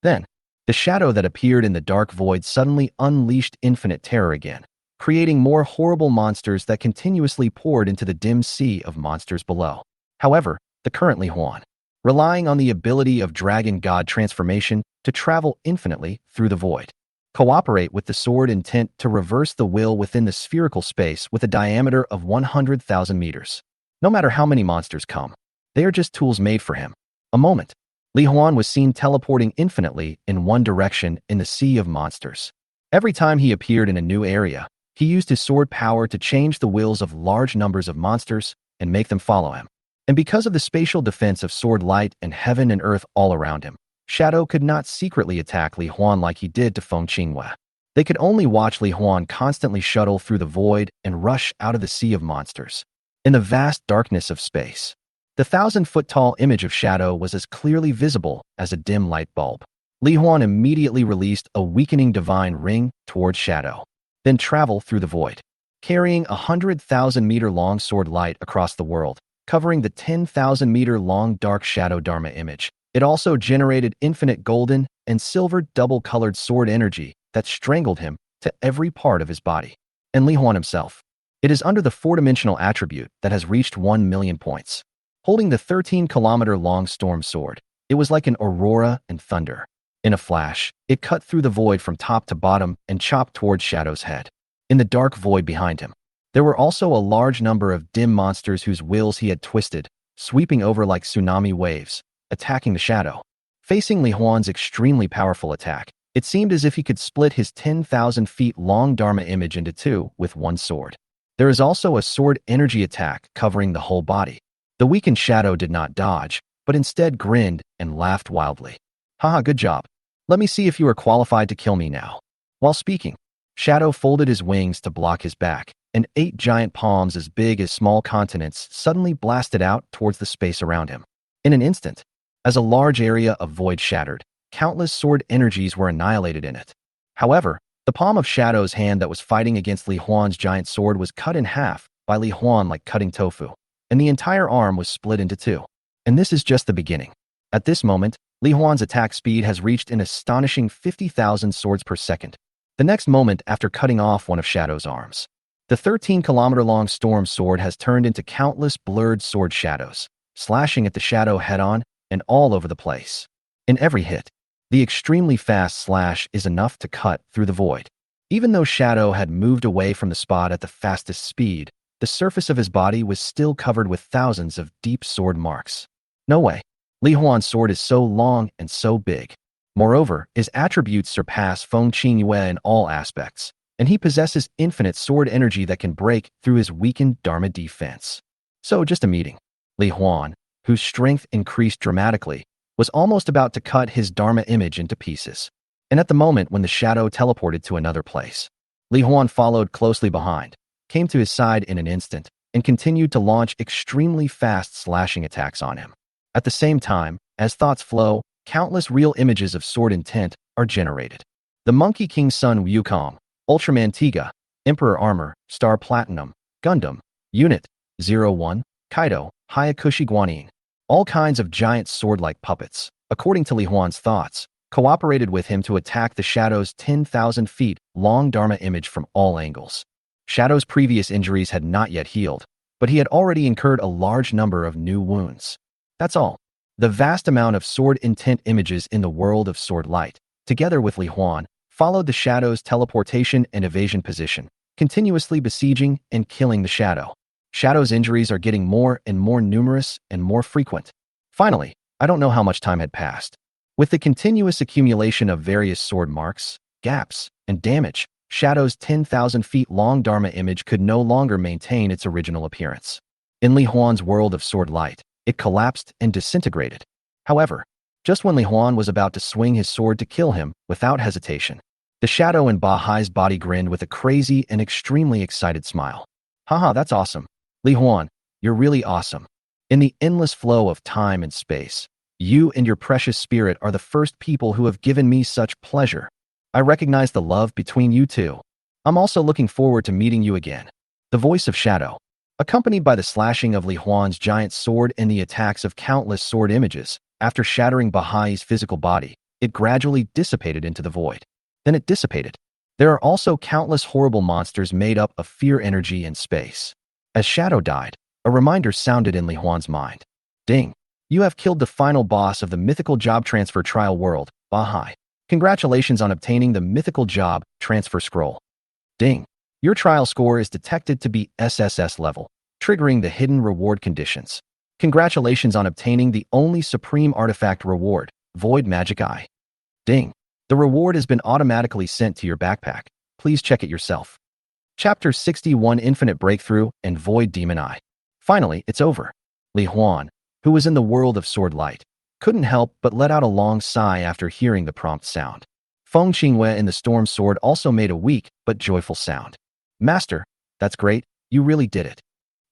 Then, the shadow that appeared in the dark void suddenly unleashed infinite terror again, creating more horrible monsters that continuously poured into the dim sea of monsters below. However, the current Li Huan, relying on the ability of Dragon God transformation to travel infinitely through the void, cooperate with the sword intent to reverse the will within the spherical space with a diameter of 100,000 meters. No matter how many monsters come, they are just tools made for him. A moment, Li Huan was seen teleporting infinitely in one direction in the sea of monsters. Every time he appeared in a new area, he used his sword power to change the wills of large numbers of monsters and make them follow him. And because of the spatial defense of sword light and heaven and earth all around him, Shadow could not secretly attack Li Huan like he did to Feng Qingyue. They could only watch Li Huan constantly shuttle through the void and rush out of the sea of monsters. In the vast darkness of space, the 1,000-foot-tall image of Shadow was as clearly visible as a dim light bulb. Li Huan immediately released a weakening divine ring towards Shadow, then traveled through the void, carrying a 100,000-meter-long sword light across the world, covering the 10,000-meter-long dark Shadow Dharma image. It also generated infinite golden and silver double-colored sword energy that strangled him to every part of his body. And Li Huan himself. It is under the four-dimensional attribute that has reached 1 million points. Holding the 13-kilometer-long storm sword, it was like an aurora and thunder. In a flash, it cut through the void from top to bottom and chopped towards Shadow's head. In the dark void behind him, there were also a large number of dim monsters whose wills he had twisted, sweeping over like tsunami waves, attacking the Shadow. Facing Li Huan's extremely powerful attack, it seemed as if he could split his 10,000 feet long Dharma image into two with one sword. There is also a sword energy attack covering the whole body. The weakened Shadow did not dodge, but instead grinned and laughed wildly. Haha, good job. Let me see if you are qualified to kill me now. While speaking, Shadow folded his wings to block his back, and 8 giant palms as big as small continents suddenly blasted out towards the space around him. In an instant, as a large area of void shattered, countless sword energies were annihilated in it. However, the palm of Shadow's hand that was fighting against Li Huan's giant sword was cut in half by Li Huan like cutting tofu, and the entire arm was split into two. And this is just the beginning. At this moment, Li Huan's attack speed has reached an astonishing 50,000 swords per second. The next moment after cutting off one of Shadow's arms, the 13-kilometer-long storm sword has turned into countless blurred sword shadows, slashing at the Shadow head-on and all over the place. In every hit, the extremely fast slash is enough to cut through the void. Even though Shadow had moved away from the spot at the fastest speed, the surface of his body was still covered with thousands of deep sword marks. No way. Li Huan's sword is so long and so big. Moreover, his attributes surpass Feng Qingyue in all aspects, and he possesses infinite sword energy that can break through his weakened Dharma defense. So, just a meeting. Li Huan, whose strength increased dramatically, was almost about to cut his Dharma image into pieces. And at the moment when the Shadow teleported to another place, Li Huan followed closely behind, came to his side in an instant, and continued to launch extremely fast slashing attacks on him. At the same time, as thoughts flow, countless real images of sword intent are generated. The Monkey King's son Wukong, Ultraman Tiga, Emperor Armor, Star Platinum, Gundam, Unit 01, Kaido, Hayakushi Guanyin, all kinds of giant sword-like puppets, according to Li Huan's thoughts, cooperated with him to attack the Shadow's 10,000 feet long Dharma image from all angles. Shadow's previous injuries had not yet healed, but he had already incurred a large number of new wounds. That's all. The vast amount of sword intent images in the world of sword light, together with Li Huan, followed the Shadow's teleportation and evasion position, continuously besieging and killing the Shadow. Shadow's injuries are getting more and more numerous and more frequent. Finally, I don't know how much time had passed. With the continuous accumulation of various sword marks, gaps, and damage, Shadow's 10,000 feet long Dharma image could no longer maintain its original appearance. In Li Huan's world of sword light, it collapsed and disintegrated. However, just when Li Huan was about to swing his sword to kill him, without hesitation, the Shadow in Bahai's body grinned with a crazy and extremely excited smile. Haha, that's awesome. Li Huan, you're really awesome. In the endless flow of time and space, you and your precious spirit are the first people who have given me such pleasure. I recognize the love between you two. I'm also looking forward to meeting you again. The voice of Shadow, accompanied by the slashing of Li Huan's giant sword and the attacks of countless sword images, after shattering Bahai's physical body, it gradually dissipated into the void. Then it dissipated. There are also countless horrible monsters made up of fear energy and space. As Shadow died, a reminder sounded in Li Huan's mind. Ding! You have killed the final boss of the mythical job transfer trial world, Bahai. Congratulations on obtaining the mythical job transfer scroll. Ding! Your trial score is detected to be SSS level, triggering the hidden reward conditions. Congratulations on obtaining the only supreme artifact reward, Void Magic Eye. Ding! The reward has been automatically sent to your backpack. Please check it yourself. Chapter 61 Infinite Breakthrough and Void Demon Eye. Finally, it's over. Li Huan, who was in the world of sword light, couldn't help but let out a long sigh after hearing the prompt sound. Feng Qingyue in the storm sword also made a weak but joyful sound. Master, that's great, you really did it.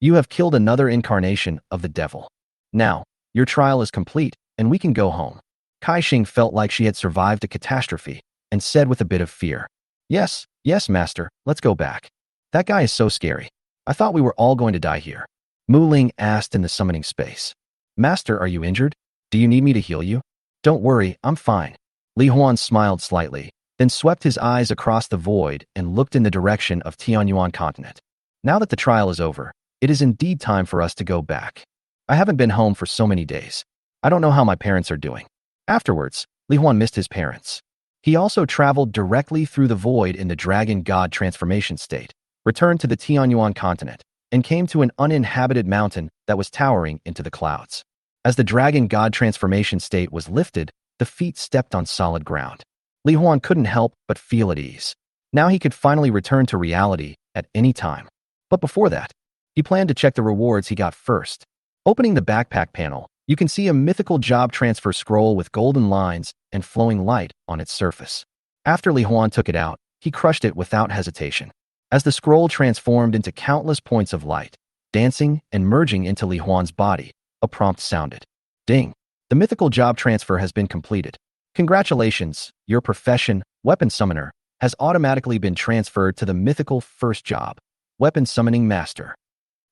You have killed another incarnation of the devil. Now, your trial is complete, and we can go home. Kaixing felt like she had survived a catastrophe, and said with a bit of fear, Yes, master, let's go back. That guy is so scary. I thought we were all going to die here. Mu Ling asked in the summoning space. Master, are you injured? Do you need me to heal you? Don't worry, I'm fine. Li Huan smiled slightly, then swept his eyes across the void and looked in the direction of Tianyuan continent. Now that the trial is over, it is indeed time for us to go back. I haven't been home for so many days. I don't know how my parents are doing. Afterwards, Li Huan missed his parents. He also traveled directly through the void in the dragon god transformation state, returned to the Tianyuan continent, and came to an uninhabited mountain that was towering into the clouds. As the dragon god transformation state was lifted, the feet stepped on solid ground. Li Huan couldn't help but feel at ease. Now he could finally return to reality at any time. But before that, he planned to check the rewards he got first. Opening the backpack panel, you can see a mythical job transfer scroll with golden lines and flowing light on its surface. After Li Huan took it out, he crushed it without hesitation. As the scroll transformed into countless points of light, dancing and merging into Li Huan's body, a prompt sounded. Ding! The mythical job transfer has been completed. Congratulations, your profession, Weapon Summoner, has automatically been transferred to the mythical first job, Weapon Summoning Master.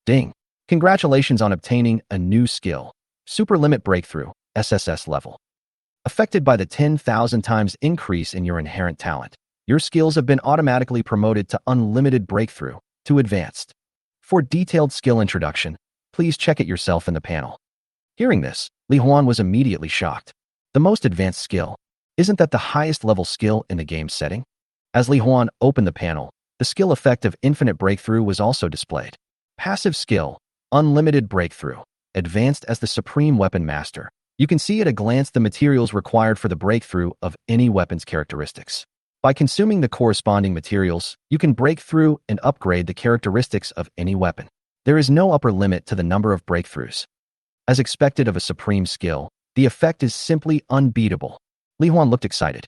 Ding! Congratulations on obtaining a new skill, Super Limit Breakthrough, SSS level. Affected by the 10,000 times increase in your inherent talent, your skills have been automatically promoted to Unlimited Breakthrough, to Advanced. For detailed skill introduction, please check it yourself in the panel. Hearing this, Li Huan was immediately shocked. The most advanced skill, isn't that the highest level skill in the game setting? As Li Huan opened the panel, the skill effect of Infinite Breakthrough was also displayed. Passive skill, Unlimited Breakthrough, advanced as the Supreme Weapon Master. You can see at a glance the materials required for the breakthrough of any weapon's characteristics. By consuming the corresponding materials, you can break through and upgrade the characteristics of any weapon. There is no upper limit to the number of breakthroughs. As expected of a supreme skill, the effect is simply unbeatable. Li Huan looked excited.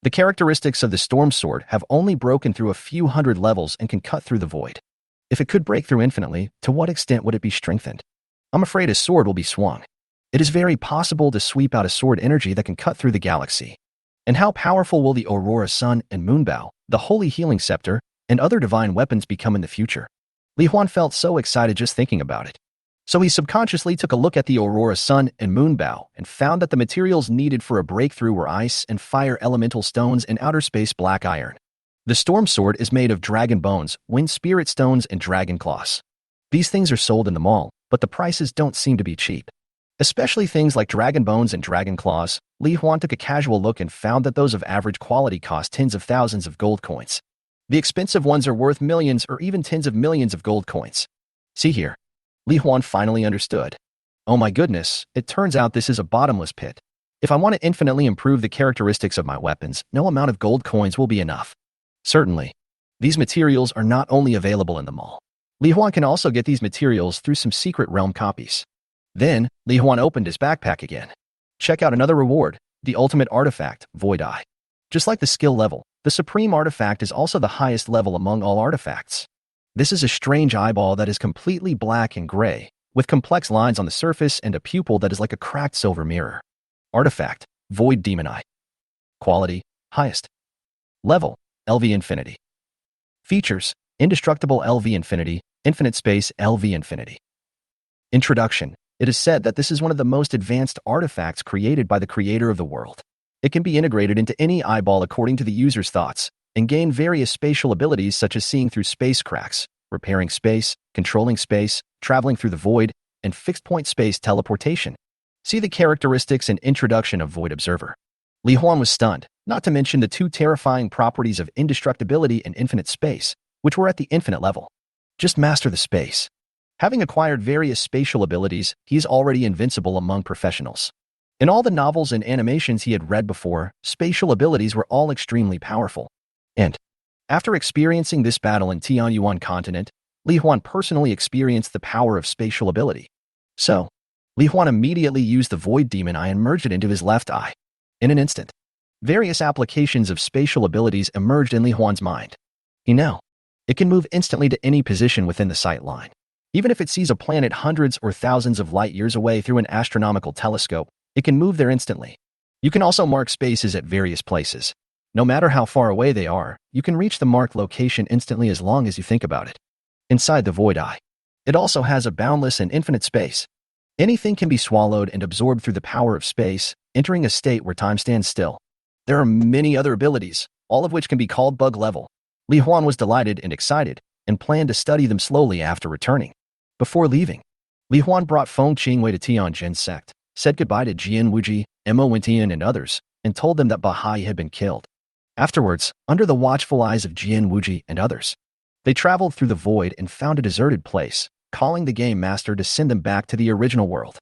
The characteristics of the Storm Sword have only broken through a few hundred levels and can cut through the void. If it could break through infinitely, to what extent would it be strengthened? I'm afraid a sword will be swung. It is very possible to sweep out a sword energy that can cut through the galaxy. And how powerful will the Aurora Sun and Moonbow, the Holy Healing Scepter, and other divine weapons become in the future? Li Huan felt so excited just thinking about it. So he subconsciously took a look at the Aurora Sun and Moonbow and found that the materials needed for a breakthrough were ice and fire elemental stones and outer space black iron. The Storm Sword is made of dragon bones, wind spirit stones, and dragon claws. These things are sold in the mall, but the prices don't seem to be cheap. Especially things like dragon bones and dragon claws. Li Huan took a casual look and found that those of average quality cost tens of thousands of gold coins. The expensive ones are worth millions or even tens of millions of gold coins. See here. Li Huan finally understood. Oh my goodness, it turns out this is a bottomless pit. If I want to infinitely improve the characteristics of my weapons, no amount of gold coins will be enough. Certainly, these materials are not only available in the mall. Li Huan can also get these materials through some secret realm copies. Then, Li Huan opened his backpack again. Check out another reward, the ultimate artifact, Void Eye. Just like the skill level, the supreme artifact is also the highest level among all artifacts. This is a strange eyeball that is completely black and gray, with complex lines on the surface and a pupil that is like a cracked silver mirror. Artifact, Void Demon Eye. Quality, highest. Level, LV Infinity. Features, indestructible LV Infinity, infinite space LV Infinity. Introduction. It is said that this is one of the most advanced artifacts created by the creator of the world. It can be integrated into any eyeball according to the user's thoughts, and gain various spatial abilities such as seeing through space cracks, repairing space, controlling space, traveling through the void, and fixed-point space teleportation. See the characteristics and introduction of Void Observer. Li Huan was stunned, not to mention the two terrifying properties of indestructibility and infinite space, which were at the infinite level. Just master the space. Having acquired various spatial abilities, he is already invincible among professionals. In all the novels and animations he had read before, spatial abilities were all extremely powerful. And, after experiencing this battle in Tianyuan continent, Li Huan personally experienced the power of spatial ability. So, Li Huan immediately used the Void Demon Eye and merged it into his left eye. In an instant, various applications of spatial abilities emerged in Li Huan's mind. He knew it can move instantly to any position within the sight line. Even if it sees a planet hundreds or thousands of light years away through an astronomical telescope, it can move there instantly. You can also mark spaces at various places. No matter how far away they are, you can reach the marked location instantly as long as you think about it. Inside the Void Eye, it also has a boundless and infinite space. Anything can be swallowed and absorbed through the power of space, entering a state where time stands still. There are many other abilities, all of which can be called bug level. Li Huan was delighted and excited, and planned to study them slowly after returning. Before leaving, Li Huan brought Feng Qingwei to Tianjin sect, said goodbye to Jian Wuji, Mo Wintian, and others, and told them that Bahai had been killed. Afterwards, under the watchful eyes of Jian Wuji and others, they traveled through the void and found a deserted place, calling the game master to send them back to the original world.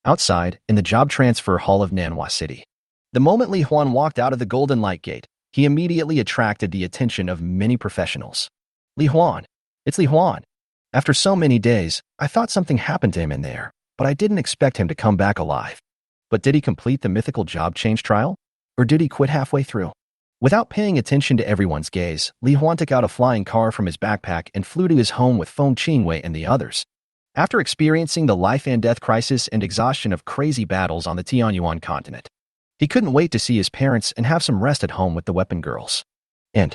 Outside, in the job transfer hall of Nanhua City, the moment Li Huan walked out of the Golden Light Gate, he immediately attracted the attention of many professionals. Li Huan. It's Li Huan. After so many days, I thought something happened to him in there, but I didn't expect him to come back alive. But did he complete the mythical job change trial? Or did he quit halfway through? Without paying attention to everyone's gaze, Li Huan took out a flying car from his backpack and flew to his home with Feng Qingwei and the others. After experiencing the life and death crisis and exhaustion of crazy battles on the Tianyuan continent, he couldn't wait to see his parents and have some rest at home with the weapon girls. And,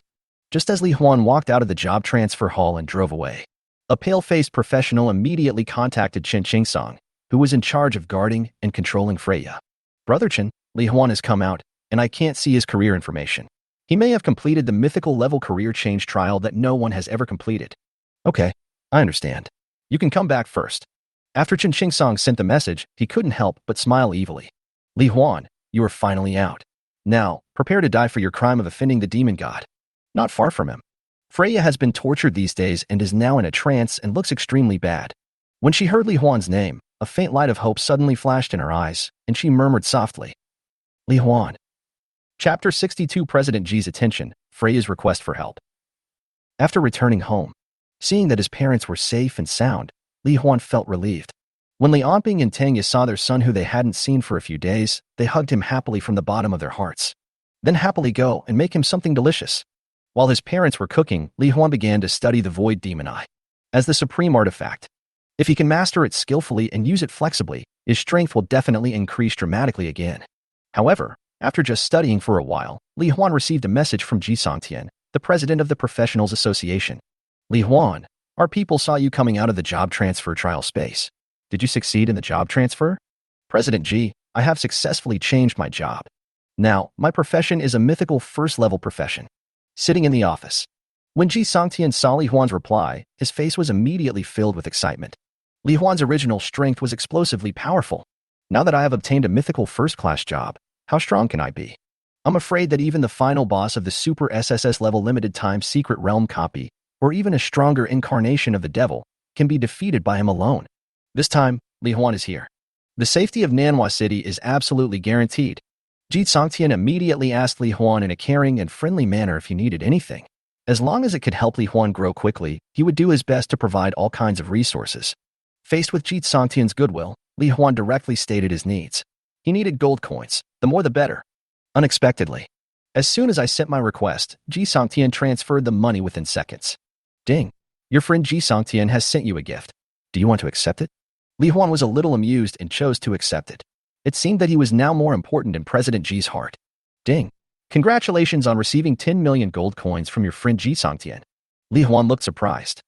just as Li Huan walked out of the job transfer hall and drove away, a pale-faced professional immediately contacted Chen Qingsong, who was in charge of guarding and controlling Freya. Brother Chen, Li Huan has come out, and I can't see his career information. He may have completed the mythical level career change trial that no one has ever completed. Okay, I understand. You can come back first. After Chen Qingsong sent the message, he couldn't help but smile evilly. Li Huan, you are finally out. Now, prepare to die for your crime of offending the demon god. Not far from him, Freya has been tortured these days and is now in a trance and looks extremely bad. When she heard Li Huan's name, a faint light of hope suddenly flashed in her eyes, and she murmured softly, Li Huan. Chapter 62. President Ji's attention, Freya's request for help. After returning home, seeing that his parents were safe and sound, Li Huan felt relieved. When Li Anping and Tangya saw their son who they hadn't seen for a few days, they hugged him happily from the bottom of their hearts. Then happily go and make him something delicious. While his parents were cooking, Li Huan began to study the Void Demon Eye as the supreme artifact. If he can master it skillfully and use it flexibly, his strength will definitely increase dramatically again. However, after just studying for a while, Li Huan received a message from Ji Songtian, the president of the Professionals Association. Li Huan, our people saw you coming out of the job transfer trial space. Did you succeed in the job transfer? President Ji, I have successfully changed my job. Now, my profession is a mythical first-level profession. Sitting in the office. When Ji Songtian saw Li Huan's reply, his face was immediately filled with excitement. Li Huan's original strength was explosively powerful. Now that I have obtained a mythical first-class job, how strong can I be? I'm afraid that even the final boss of the Super SSS level limited time secret realm copy, or even a stronger incarnation of the devil, can be defeated by him alone. This time, Li Huan is here. The safety of Nanhua City is absolutely guaranteed. Ji Songtian immediately asked Li Huan in a caring and friendly manner if he needed anything. As long as it could help Li Huan grow quickly, he would do his best to provide all kinds of resources. Faced with Ji Songtian's goodwill, Li Huan directly stated his needs. He needed gold coins, the more the better. Unexpectedly, as soon as I sent my request, Ji Songtian transferred the money within seconds. Ding! Your friend Ji Songtian has sent you a gift. Do you want to accept it? Li Huan was a little amused and chose to accept it. It seemed that he was now more important in President Ji's heart. Ding! Congratulations on receiving 10 million gold coins from your friend Ji Songtian. Li Huan looked surprised.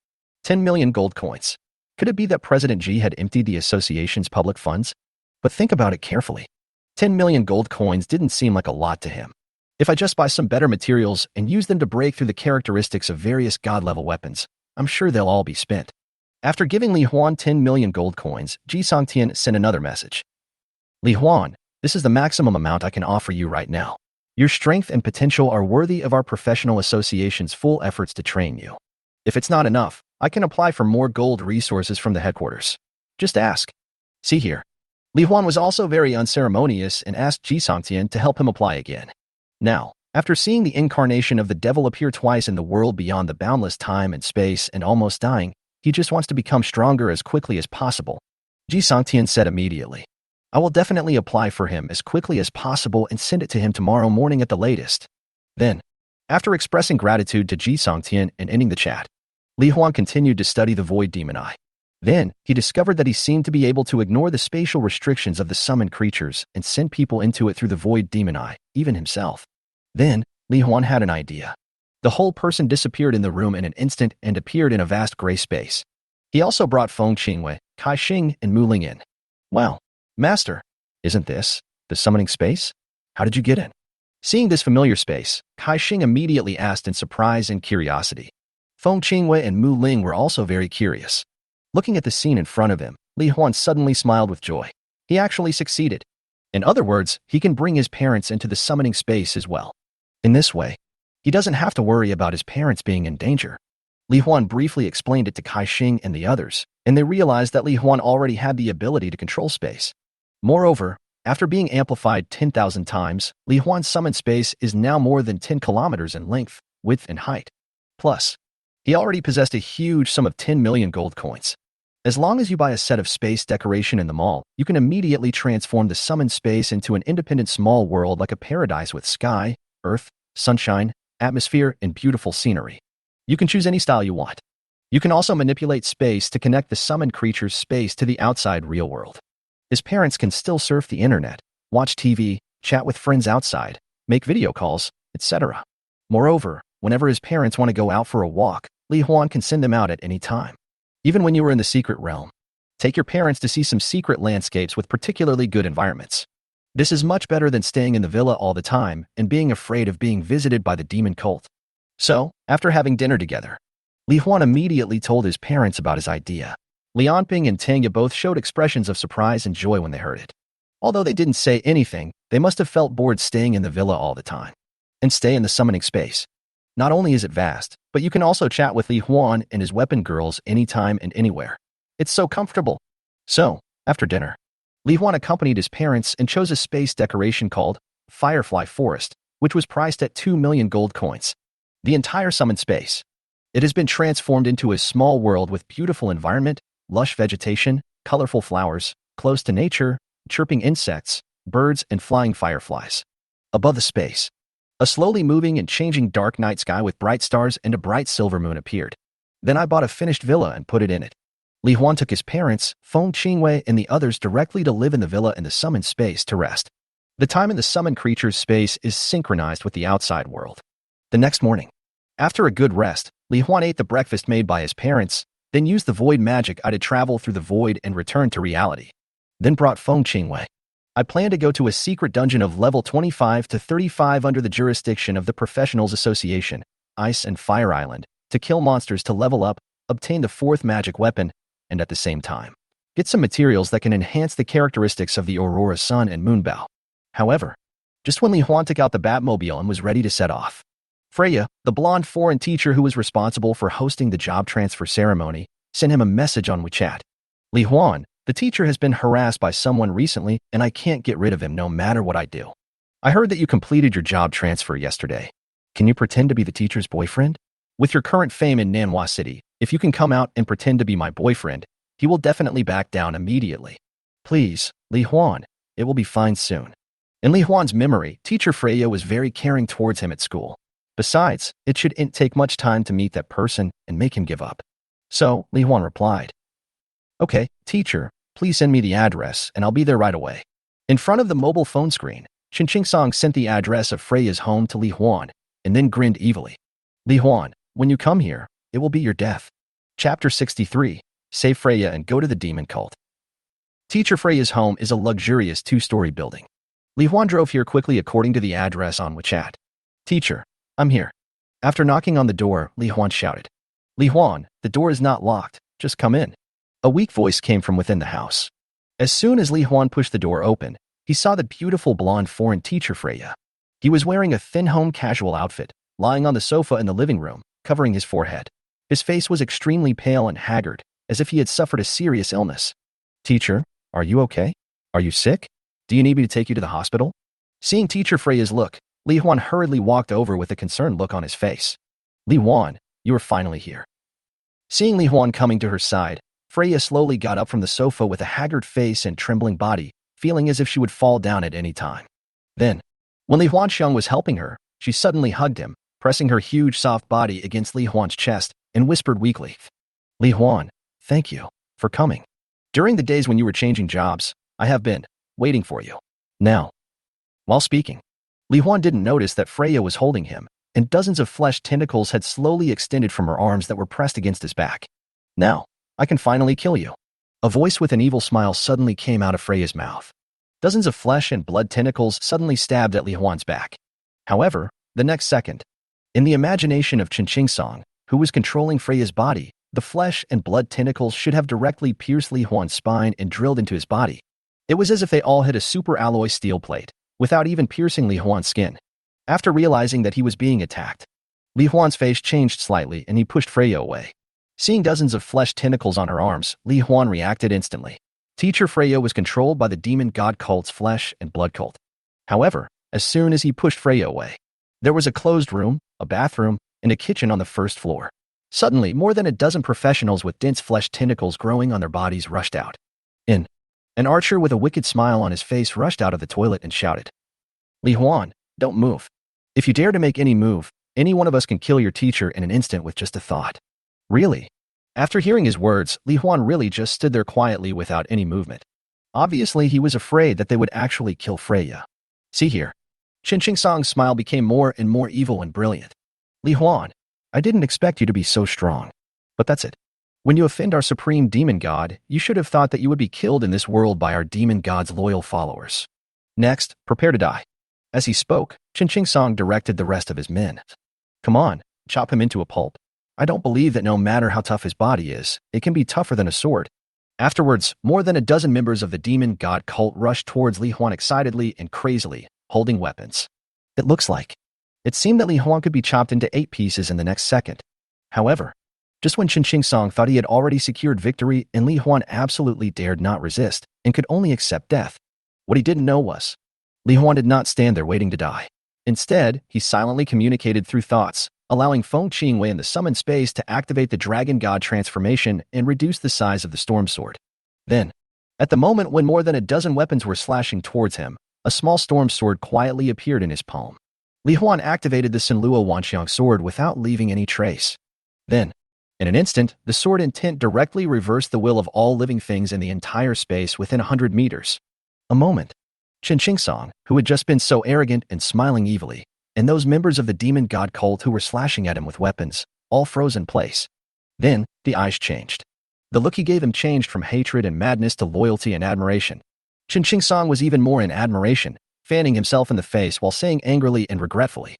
10 million gold coins. Could it be that President Ji had emptied the association's public funds? But think about it carefully. 10 million gold coins didn't seem like a lot to him. If I just buy some better materials and use them to break through the characteristics of various god-level weapons, I'm sure they'll all be spent. After giving Li Huan 10 million gold coins, Ji Songtian sent another message. Li Huan, this is the maximum amount I can offer you right now. Your strength and potential are worthy of our professional association's full efforts to train you. If it's not enough, I can apply for more gold resources from the headquarters. Just ask. See here. Li Huan was also very unceremonious and asked Ji Songtian to help him apply again. Now, after seeing the incarnation of the devil appear twice in the world beyond the boundless time and space and almost dying, he just wants to become stronger as quickly as possible. Ji Songtian said immediately, I will definitely apply for him as quickly as possible and send it to him tomorrow morning at the latest. Then, after expressing gratitude to Ji Songtian and ending the chat, Li Huan continued to study the Void Demon Eye. Then, he discovered that he seemed to be able to ignore the spatial restrictions of the summoned creatures and send people into it through the Void Demon Eye, even himself. Then, Li Huan had an idea. The whole person disappeared in the room in an instant and appeared in a vast gray space. He also brought Feng Qingwei, Kai Xing, and Mu Ling in. Well, Master, isn't this the summoning space? How did you get in? Seeing this familiar space, Kai Xing immediately asked in surprise and curiosity. Feng Qingwei and Mu Ling were also very curious. Looking at the scene in front of him, Li Huan suddenly smiled with joy. He actually succeeded. In other words, he can bring his parents into the summoning space as well. In this way, he doesn't have to worry about his parents being in danger. Li Huan briefly explained it to Kai Xing and the others, and they realized that Li Huan already had the ability to control space. Moreover, after being amplified 10,000 times, Li Huan's summoned space is now more than 10 kilometers in length, width, and height. Plus, he already possessed a huge sum of 10 million gold coins. As long as you buy a set of space decoration in the mall, you can immediately transform the summoned space into an independent small world like a paradise with sky, earth, sunshine, atmosphere, and beautiful scenery. You can choose any style you want. You can also manipulate space to connect the summoned creature's space to the outside real world. His parents can still surf the internet, watch TV, chat with friends outside, make video calls, etc. Moreover, whenever his parents want to go out for a walk, Li Huan can send them out at any time. Even when you are in the secret realm, take your parents to see some secret landscapes with particularly good environments. This is much better than staying in the villa all the time and being afraid of being visited by the demon cult. So, after having dinner together, Li Huan immediately told his parents about his idea. Lianping and Tangya both showed expressions of surprise and joy when they heard it. Although they didn't say anything, they must have felt bored staying in the villa all the time. And stay in the summoning space. Not only is it vast, but you can also chat with Li Huan and his weapon girls anytime and anywhere. It's so comfortable. So, after dinner, Li Huan accompanied his parents and chose a space decoration called Firefly Forest, which was priced at 2 million gold coins. The entire summoned space. It has been transformed into a small world with beautiful environment, lush vegetation, colorful flowers, close to nature, chirping insects, birds, and flying fireflies. Above the space, a slowly moving and changing dark night sky with bright stars and a bright silver moon appeared. Then I bought a finished villa and put it in it. Li Huan took his parents, Feng Qingwei, and the others directly to live in the villa in the summoned space to rest. The time in the summoned creature's space is synchronized with the outside world. The next morning, after a good rest, Li Huan ate the breakfast made by his parents, then used the void magic to travel through the void and return to reality. Then brought Feng Qingwei. I plan to go to a secret dungeon of level 25 to 35 under the jurisdiction of the Professionals Association, Ice and Fire Island, to kill monsters to level up, obtain the 4th magic weapon, and at the same time, get some materials that can enhance the characteristics of the Aurora Sun and Moonbow. However, just when Li Huan took out the Batmobile and was ready to set off, Freya, the blonde foreign teacher who was responsible for hosting the job transfer ceremony, sent him a message on WeChat. Li Huan, the teacher has been harassed by someone recently and I can't get rid of him no matter what I do. I heard that you completed your job transfer yesterday. Can you pretend to be the teacher's boyfriend? With your current fame in Manhwa City, if you can come out and pretend to be my boyfriend, he will definitely back down immediately. Please, Li Huan, it will be fine soon. In Li Huan's memory, teacher Freya was very caring towards him at school. Besides, it shouldn't take much time to meet that person and make him give up. So, Li Huan replied, Okay, teacher, please send me the address and I'll be there right away. In front of the mobile phone screen, Chen Qingsong sent the address of Freya's home to Li Huan and then grinned evilly. Li Huan, when you come here, it will be your death. Chapter 63, Save Freya and Go to the Demon Cult. Teacher Freya's home is a luxurious 2-story building. Li Huan drove here quickly according to the address on WeChat. Teacher, I'm here. After knocking on the door, Li Huan shouted. Li Huan, the door is not locked, just come in. A weak voice came from within the house. As soon as Li Huan pushed the door open, he saw the beautiful blonde foreign teacher Freya. He was wearing a thin home casual outfit, lying on the sofa in the living room, covering his forehead. His face was extremely pale and haggard, as if he had suffered a serious illness. Teacher, are you okay? Are you sick? Do you need me to take you to the hospital? Seeing teacher Freya's look, Li Huan hurriedly walked over with a concerned look on his face. Li Huan, you are finally here. Seeing Li Huan coming to her side, Freya slowly got up from the sofa with a haggard face and trembling body, feeling as if she would fall down at any time. Then, when Li Huanxiang was helping her, she suddenly hugged him, pressing her huge soft body against Li Huan's chest, and whispered weakly, Li Huan, thank you for coming. During the days when you were changing jobs, I have been waiting for you. Now, while speaking, Li Huan didn't notice that Freya was holding him, and dozens of flesh tentacles had slowly extended from her arms that were pressed against his back. Now, I can finally kill you. A voice with an evil smile suddenly came out of Freya's mouth. Dozens of flesh and blood tentacles suddenly stabbed at Li Huan's back. However, the next second, in the imagination of Qin Song, who was controlling Freya's body, the flesh and blood tentacles should have directly pierced Li Huan's spine and drilled into his body. It was as if they all hit a super alloy steel plate, without even piercing Li Huan's skin. After realizing that he was being attacked, Li Huan's face changed slightly and he pushed Freya away. Seeing dozens of flesh tentacles on her arms, Li Huan reacted instantly. Teacher Freya was controlled by the demon god cult's flesh and blood cult. However, as soon as he pushed Freya away, there was a closed room, a bathroom, and a kitchen on the first floor. Suddenly, more than a dozen professionals with dense flesh tentacles growing on their bodies rushed out. An archer with a wicked smile on his face rushed out of the toilet and shouted, "Li Huan, don't move. If you dare to make any move, any one of us can kill your teacher in an instant with just a thought." Really? After hearing his words, Li Huan really just stood there quietly without any movement. Obviously, he was afraid that they would actually kill Freya. See here. Qin Song's smile became more and more evil and brilliant. "Li Huan, I didn't expect you to be so strong. But that's it. When you offend our supreme demon god, you should have thought that you would be killed in this world by our demon god's loyal followers. Next, prepare to die." As he spoke, Qin Song directed the rest of his men. "Come on, chop him into a pulp. I don't believe that no matter how tough his body is, it can be tougher than a sword." Afterwards, more than a dozen members of the demon god cult rushed towards Li Huan excitedly and crazily, holding weapons. It seemed that Li Huan could be chopped into 8 pieces in the next second. However, just when Qin Song thought he had already secured victory and Li Huan absolutely dared not resist and could only accept death, what he didn't know was, Li Huan did not stand there waiting to die. Instead, he silently communicated through thoughts, allowing Feng Qingwei in the summoned space to activate the dragon god transformation and reduce the size of the storm sword. Then, at the moment when more than a dozen weapons were slashing towards him, a small storm sword quietly appeared in his palm. Li Huan activated the Sinluo Wanxiang sword without leaving any trace. Then, in an instant, the sword intent directly reversed the will of all living things in the entire space within 100 meters. A moment. Qin Song, who had just been so arrogant and smiling evilly, and those members of the demon god cult who were slashing at him with weapons, all froze in place. Then, the eyes changed. The look he gave him changed from hatred and madness to loyalty and admiration. Qin Song was even more in admiration, fanning himself in the face while saying angrily and regretfully,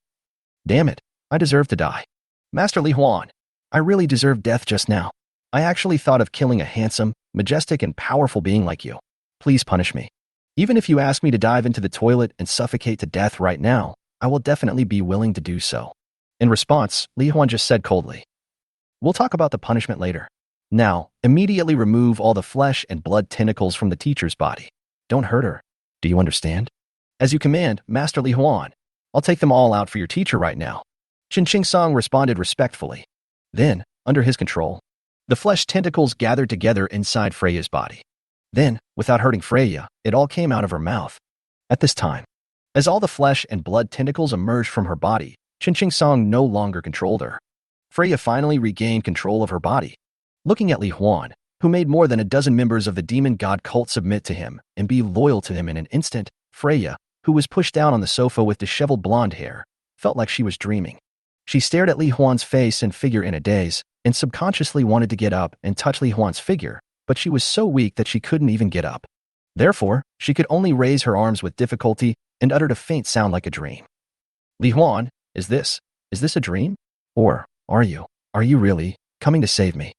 "Damn it, I deserve to die. Master Li Huan, I really deserved death just now. I actually thought of killing a handsome, majestic, and powerful being like you. Please punish me. Even if you ask me to dive into the toilet and suffocate to death right now, I will definitely be willing to do so." In response, Li Huan just said coldly, "We'll talk about the punishment later. Now, immediately remove all the flesh and blood tentacles from the teacher's body. Don't hurt her. Do you understand?" "As you command, Master Li Huan. I'll take them all out for your teacher right now." Qin Song responded respectfully. Then, under his control, the flesh tentacles gathered together inside Freya's body. Then, without hurting Freya, it all came out of her mouth. At this time, as all the flesh and blood tentacles emerged from her body, Qin Song no longer controlled her. Freya finally regained control of her body. Looking at Li Huan, who made more than a dozen members of the demon god cult submit to him and be loyal to him in an instant, Freya, who was pushed down on the sofa with disheveled blonde hair, felt like she was dreaming. She stared at Li Huan's face and figure in a daze, and subconsciously wanted to get up and touch Li Huan's figure, but she was so weak that she couldn't even get up. Therefore, she could only raise her arms with difficulty and uttered a faint sound like a dream. "Li Huan, is this a dream? Or are you really coming to save me?"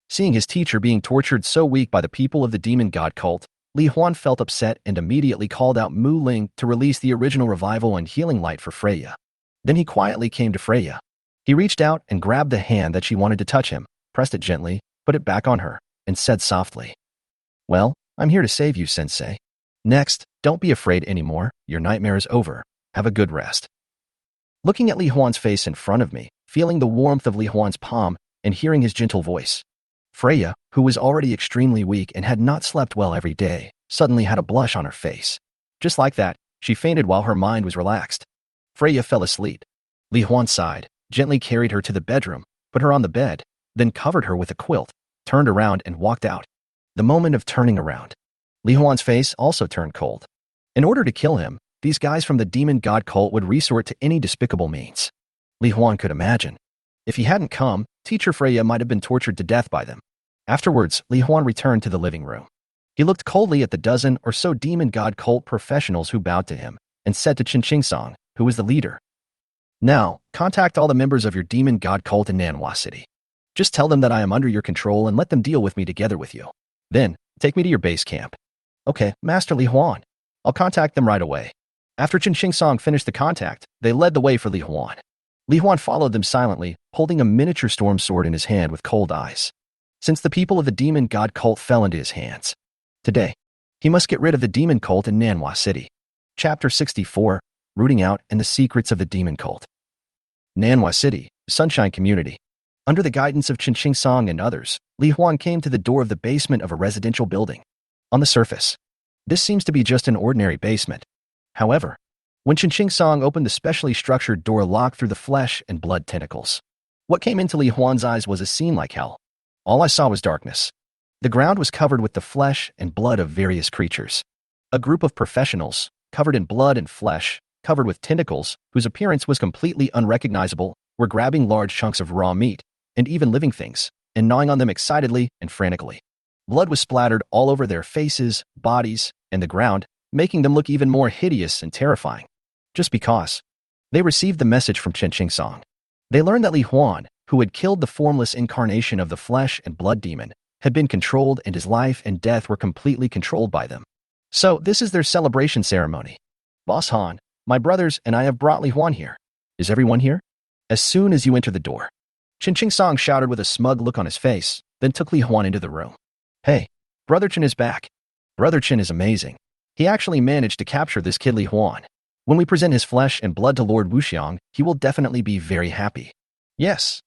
Seeing his teacher being tortured so weak by the people of the demon god cult, Li Huan felt upset and immediately called out Mu Ling to release the original revival and healing light for Freya. Then he quietly came to Freya. He reached out and grabbed the hand that she wanted to touch him, pressed it gently, put it back on her, and said softly, "Well, I'm here to save you, Sensei. Next, don't be afraid anymore. Your nightmare is over. Have a good rest." Looking at Li Huan's face in front of me, feeling the warmth of Li Huan's palm, and hearing his gentle voice, Freya, who was already extremely weak and had not slept well every day, suddenly had a blush on her face. Just like that, she fainted while her mind was relaxed. Freya fell asleep. Li Huan sighed, gently carried her to the bedroom, put her on the bed, then covered her with a quilt, turned around and walked out. The moment of turning around, Li Huan's face also turned cold. In order to kill him, these guys from the demon god cult would resort to any despicable means. Li Huan could imagine. If he hadn't come, teacher Freya might have been tortured to death by them. Afterwards, Li Huan returned to the living room. He looked coldly at the dozen or so demon god cult professionals who bowed to him, and said to Qin Song, who is the leader. Now, contact all the members of your demon god cult in Manhwa City. Just tell them that I am under your control and let them deal with me together with you. Then, take me to your base camp. Okay, Master Li Huan. I'll contact them right away. After Chen Qingsong finished the contact, they led the way for Li Huan. Li Huan followed them silently, holding a miniature storm sword in his hand with cold eyes. Since the people of the demon god cult fell into his hands, today, he must get rid of the demon cult in Manhwa City. Chapter 64, Rooting Out and the Secrets of the Demon Cult. Manhwa City, Sunshine Community. Under the guidance of Chen Qingsong and others, Li Huan came to the door of the basement of a residential building. On the surface, this seems to be just an ordinary basement. However, when Chen Qingsong opened the specially structured door locked through the flesh and blood tentacles, what came into Li Huan's eyes was a scene like hell. All I saw was darkness. The ground was covered with the flesh and blood of various creatures. A group of professionals, covered in blood and flesh, covered with tentacles, whose appearance was completely unrecognizable, were grabbing large chunks of raw meat, and even living things, and gnawing on them excitedly and frantically. Blood was splattered all over their faces, bodies, and the ground, making them look even more hideous and terrifying. Just because they received the message from Chen Qingsong. They learned that Li Huan, who had killed the formless incarnation of the flesh and blood demon, had been controlled and his life and death were completely controlled by them. So this is their celebration ceremony. Boss Han, my brothers and I have brought Li Huan here. Is everyone here? As soon as you enter the door, Chen Qingsong shouted with a smug look on his face, then took Li Huan into the room. Hey, Brother Chen is back. Brother Chen is amazing. He actually managed to capture this kid Li Huan. When we present his flesh and blood to Lord Wuxiang, he will definitely be very happy. Yes,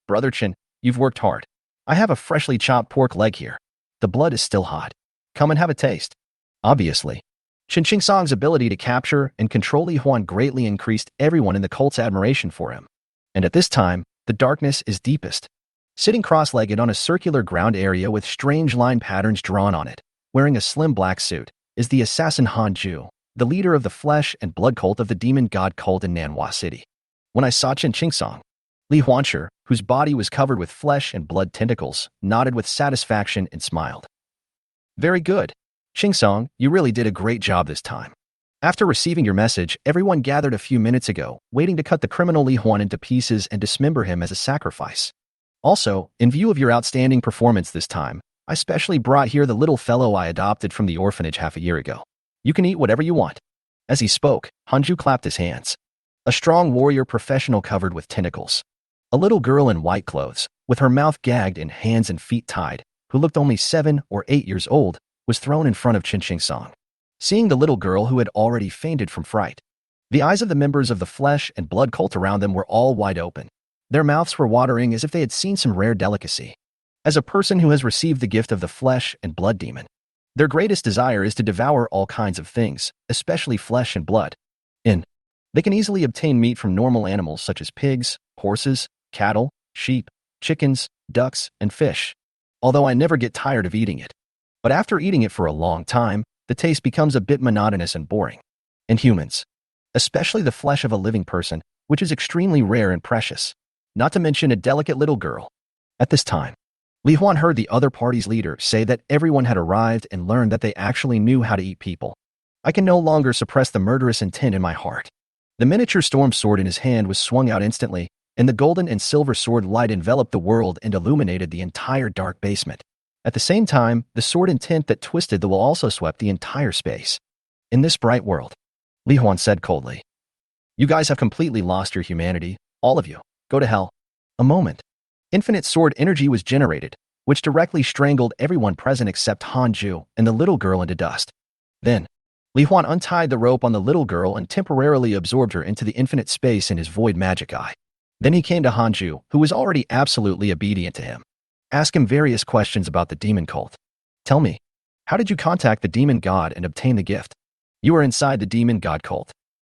Brother Chen, you've worked hard. I have a freshly chopped pork leg here. The blood is still hot. Come and have a taste. Obviously, Chen Qingsong's ability to capture and control Li Huan greatly increased everyone in the cult's admiration for him. And at this time, the darkness is deepest. Sitting cross-legged on a circular ground area with strange line patterns drawn on it, wearing a slim black suit, is the assassin Han Ju, the leader of the flesh and blood cult of the demon god cult in Manhwa City. When I saw Chen Qingsong, Li Huanshi, whose body was covered with flesh and blood tentacles, nodded with satisfaction and smiled. Very good. Qingsong, you really did a great job this time. After receiving your message, everyone gathered a few minutes ago, waiting to cut the criminal Li Huan into pieces and dismember him as a sacrifice. Also, in view of your outstanding performance this time, I specially brought here the little fellow I adopted from the orphanage half a year ago. You can eat whatever you want. As he spoke, Hanju clapped his hands. A strong warrior professional covered with tentacles. A little girl in white clothes, with her mouth gagged and hands and feet tied, who looked only 7 or 8 years old, was thrown in front of Chen Qingsong. Seeing the little girl who had already fainted from fright, the eyes of the members of the flesh and blood cult around them were all wide open. Their mouths were watering as if they had seen some rare delicacy. As a person who has received the gift of the flesh and blood demon, their greatest desire is to devour all kinds of things, especially flesh and blood. They can easily obtain meat from normal animals such as pigs, horses, cattle, sheep, chickens, ducks, and fish. Although I never get tired of eating it. But after eating it for a long time, the taste becomes a bit monotonous and boring. And humans, especially the flesh of a living person, which is extremely rare and precious, not to mention a delicate little girl. At this time, Li Huan heard the other party's leader say that everyone had arrived and learned that they actually knew how to eat people. I can no longer suppress the murderous intent in my heart. The miniature storm sword in his hand was swung out instantly, and the golden and silver sword light enveloped the world and illuminated the entire dark basement. At the same time, the sword intent that twisted the wall also swept the entire space. In this bright world, Li Huan said coldly, "You guys have completely lost your humanity, all of you. Go to hell." A moment. Infinite sword energy was generated, which directly strangled everyone present except Han Ju and the little girl into dust. Then, Li Huan untied the rope on the little girl and temporarily absorbed her into the infinite space in his void magic eye. Then he came to Han Ju, who was already absolutely obedient to him. Ask him various questions about the demon cult. Tell me, how did you contact the demon god and obtain the gift? You are inside the demon god cult.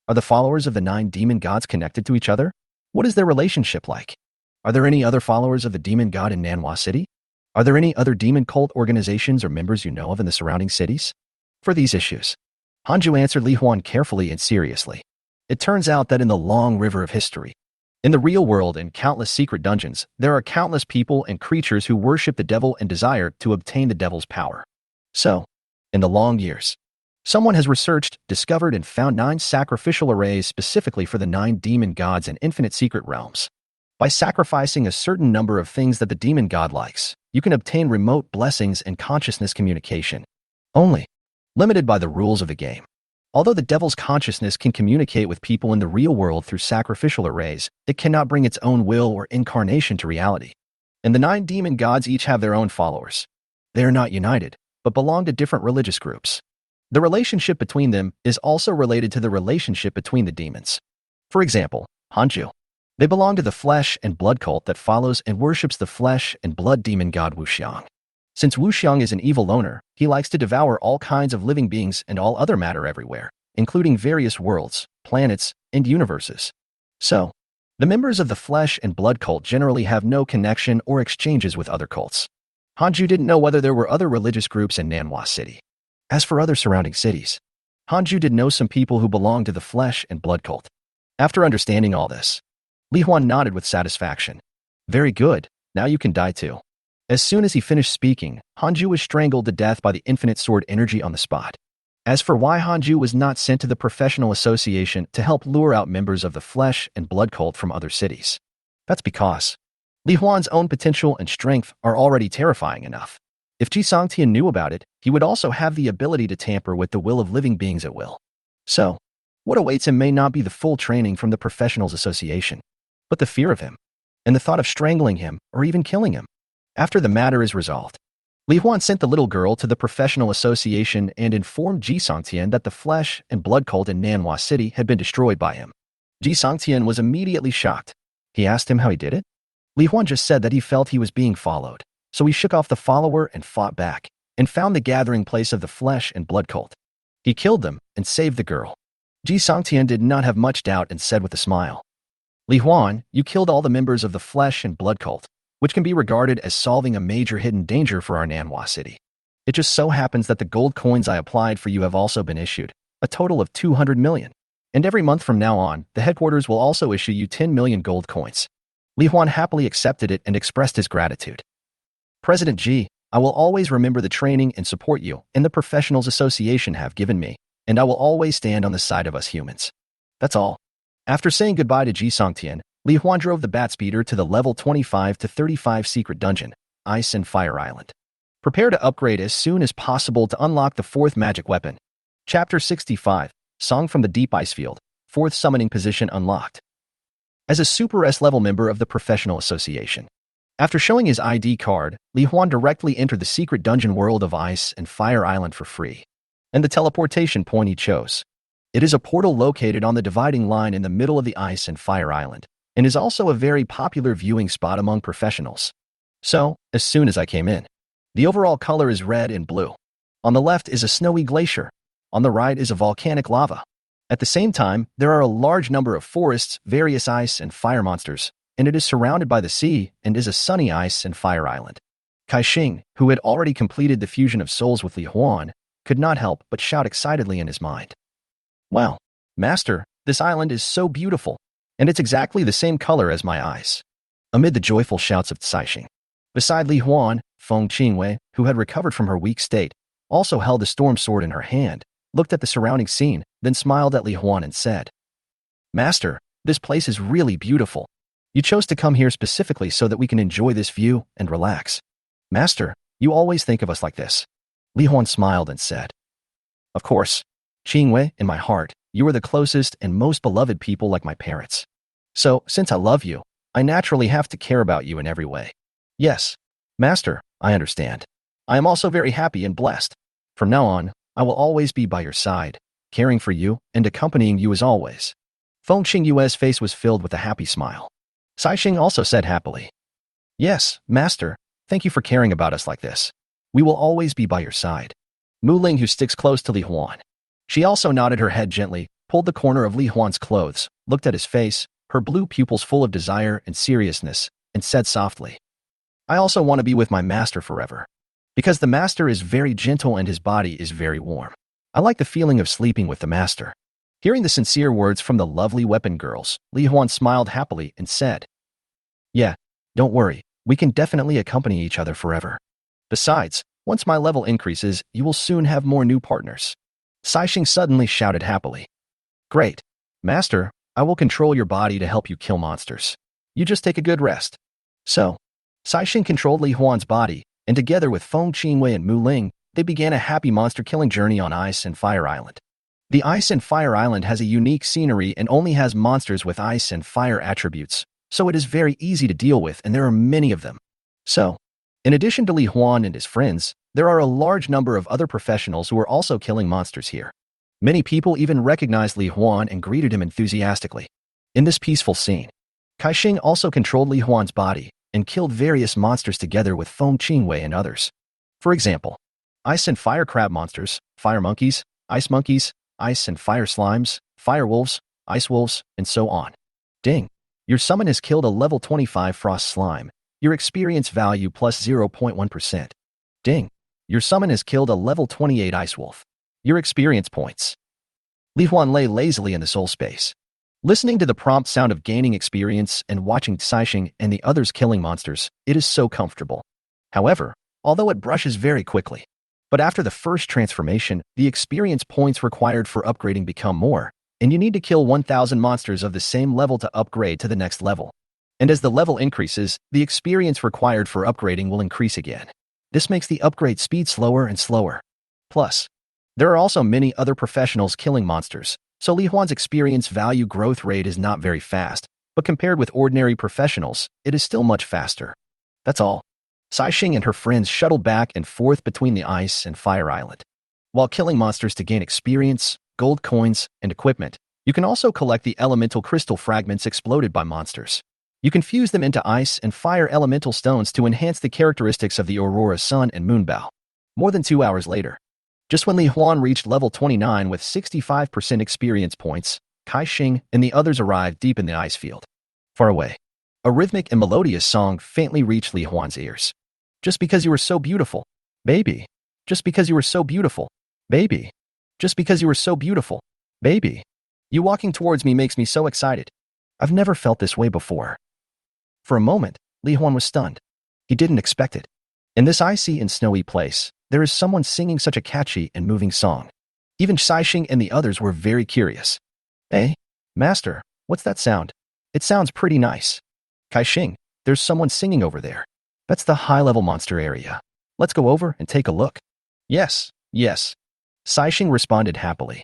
Are the followers of the 9 demon gods connected to each other? What is their relationship like? Are there any other followers of the demon god in Manhwa City? Are there any other demon cult organizations or members you know of in the surrounding cities? For these issues, Hanju answered Li Huan carefully and seriously. It turns out that in the long river of history, in the real world and countless secret dungeons, there are countless people and creatures who worship the devil and desire to obtain the devil's power. So, in the long years, Someone has researched, discovered, and found 9 sacrificial arrays specifically for the 9 demon gods and infinite secret realms. By sacrificing a certain number of things that the demon god likes, you can obtain remote blessings and consciousness communication. Only limited by the rules of the game. Although the devil's consciousness can communicate with people in the real world through sacrificial arrays, it cannot bring its own will or incarnation to reality. And the 9 demon gods each have their own followers. They are not united, but belong to different religious groups. The relationship between them is also related to the relationship between the demons. For example, Hanju. They belong to the flesh and blood cult that follows and worships the flesh and blood demon god Wuxiang. Since Wuxiang is an evil loner, he likes to devour all kinds of living beings and all other matter everywhere, including various worlds, planets, and universes. So, the members of the flesh and blood cult generally have no connection or exchanges with other cults. Hanju didn't know whether there were other religious groups in Manhwa City. As for other surrounding cities, Hanju did know some people who belonged to the flesh and blood cult. After understanding all this, Li Huan nodded with satisfaction. Very good, now you can die too. As soon as he finished speaking, Hanju was strangled to death by the infinite sword energy on the spot. As for why Hanju was not sent to the professional association to help lure out members of the flesh and blood cult from other cities, that's because Li Huan's own potential and strength are already terrifying enough. If Ji Songtian knew about it, he would also have the ability to tamper with the will of living beings at will. So, what awaits him may not be the full training from the Professionals Association, but the fear of him, and the thought of strangling him or even killing him. After the matter is resolved, Li Huan sent the little girl to the Professional Association and informed Ji Songtian that the flesh and blood cult in Nanhua City had been destroyed by him. Ji Songtian was immediately shocked. He asked him how he did it. Li Huan just said that he felt he was being followed. So he shook off the follower and fought back, and found the gathering place of the flesh and blood cult. He killed them and saved the girl. Ji Songtian did not have much doubt and said with a smile, Li Huan, you killed all the members of the flesh and blood cult, which can be regarded as solving a major hidden danger for our Nanhua City. It just so happens that the gold coins I applied for you have also been issued, a total of 200 million. And every month from now on, the headquarters will also issue you 10 million gold coins. Li Huan happily accepted it and expressed his gratitude. President Ji, I will always remember the training and support you and the Professionals Association have given me, and I will always stand on the side of us humans. That's all. After saying goodbye to Ji Songtian, Li Huan drove the bat speeder to the level 25 to 35 secret dungeon, Ice and Fire Island. Prepare to upgrade as soon as possible to unlock the 4th magic weapon. Chapter 65, Song from the Deep Ice Field, 4th summoning position unlocked. As a Super S-level member of the Professional Association, after showing his ID card, Li Huan directly entered the secret dungeon world of Ice and Fire Island for free. And the teleportation point he chose. It is a portal located on the dividing line in the middle of the Ice and Fire Island, and is also a very popular viewing spot among professionals. So, as soon as I came in, the overall color is red and blue. On the left is a snowy glacier. On the right is a volcanic lava. At the same time, there are a large number of forests, various ice and fire monsters, and it is surrounded by the sea and is a sunny Ice and Fire Island. Kaixing, who had already completed the fusion of souls with Li Huan, could not help but shout excitedly in his mind. Wow, Master, this island is so beautiful, and it's exactly the same color as my eyes. Amid the joyful shouts of Caixing, beside Li Huan, Feng Qingwei, who had recovered from her weak state, also held the storm sword in her hand, looked at the surrounding scene, then smiled at Li Huan and said, Master, this place is really beautiful. You chose to come here specifically so that we can enjoy this view and relax. Master, you always think of us like this. Li Huan smiled and said, Of course, Qingwei, in my heart, you are the closest and most beloved people like my parents. So, since I love you, I naturally have to care about you in every way. Yes, Master, I understand. I am also very happy and blessed. From now on, I will always be by your side, caring for you and accompanying you as always. Feng Qingyue's face was filled with a happy smile. Caixing also said happily, Yes, Master, thank you for caring about us like this. We will always be by your side. Mu Ling, who sticks close to Li Huan. She also nodded her head gently, pulled the corner of Li Huan's clothes, looked at his face, her blue pupils full of desire and seriousness, and said softly, I also want to be with my master forever. Because the master is very gentle and his body is very warm. I like the feeling of sleeping with the master. Hearing the sincere words from the lovely weapon girls, Li Huan smiled happily and said, Yeah, don't worry, we can definitely accompany each other forever. Besides, once my level increases, you will soon have more new partners. Saixing suddenly shouted happily. Great. Master, I will control your body to help you kill monsters. You just take a good rest. So, Saixing controlled Li Huan's body, and together with Feng Qingwei and Mu Ling, they began a happy monster-killing journey on Ice and Fire Island. The Ice and Fire Island has a unique scenery and only has monsters with ice and fire attributes, so it is very easy to deal with and there are many of them. So, in addition to Li Huan and his friends, there are a large number of other professionals who are also killing monsters here. Many people even recognized Li Huan and greeted him enthusiastically. In this peaceful scene, Kaixing also controlled Li Huan's body and killed various monsters together with Feng Qingwei and others. For example, ice and fire crab monsters, fire monkeys, ice and fire slimes, fire wolves, ice wolves, and so on. Ding! Your summon has killed a level 25 frost slime. Your experience value plus 0.1%. Ding! Your summon has killed a level 28 ice wolf. Your experience points. Li Huan lay lazily in the soul space. Listening to the prompt sound of gaining experience and watching Saixing and the others killing monsters, it is so comfortable. However, although it brushes very quickly, but after the first transformation, the experience points required for upgrading become more, and you need to kill 1,000 monsters of the same level to upgrade to the next level. And as the level increases, the experience required for upgrading will increase again. This makes the upgrade speed slower and slower. Plus, there are also many other professionals killing monsters, so Li Huan's experience value growth rate is not very fast, but compared with ordinary professionals, it is still much faster. That's all. Saixing and her friends shuttled back and forth between the Ice and Fire Island. While killing monsters to gain experience, gold coins, and equipment, you can also collect the elemental crystal fragments exploded by monsters. You can fuse them into ice and fire elemental stones to enhance the characteristics of the Aurora Sun and Moonbow. More than 2 hours later, just when Li Huan reached level 29 with 65% experience points, Kaixing and the others arrived deep in the ice field. Far away, a rhythmic and melodious song faintly reached Li Huan's ears. Just because you were so beautiful, baby. Just because you were so beautiful, baby. Just because you were so beautiful, baby. You walking towards me makes me so excited. I've never felt this way before. For a moment, Li Huan was stunned. He didn't expect it. In this icy and snowy place, there is someone singing such a catchy and moving song. Even Saixing and the others were very curious. Hey, master, what's that sound? It sounds pretty nice. Kaixing, there's someone singing over there. That's the high-level monster area. Let's go over and take a look. Yes. Saixing responded happily.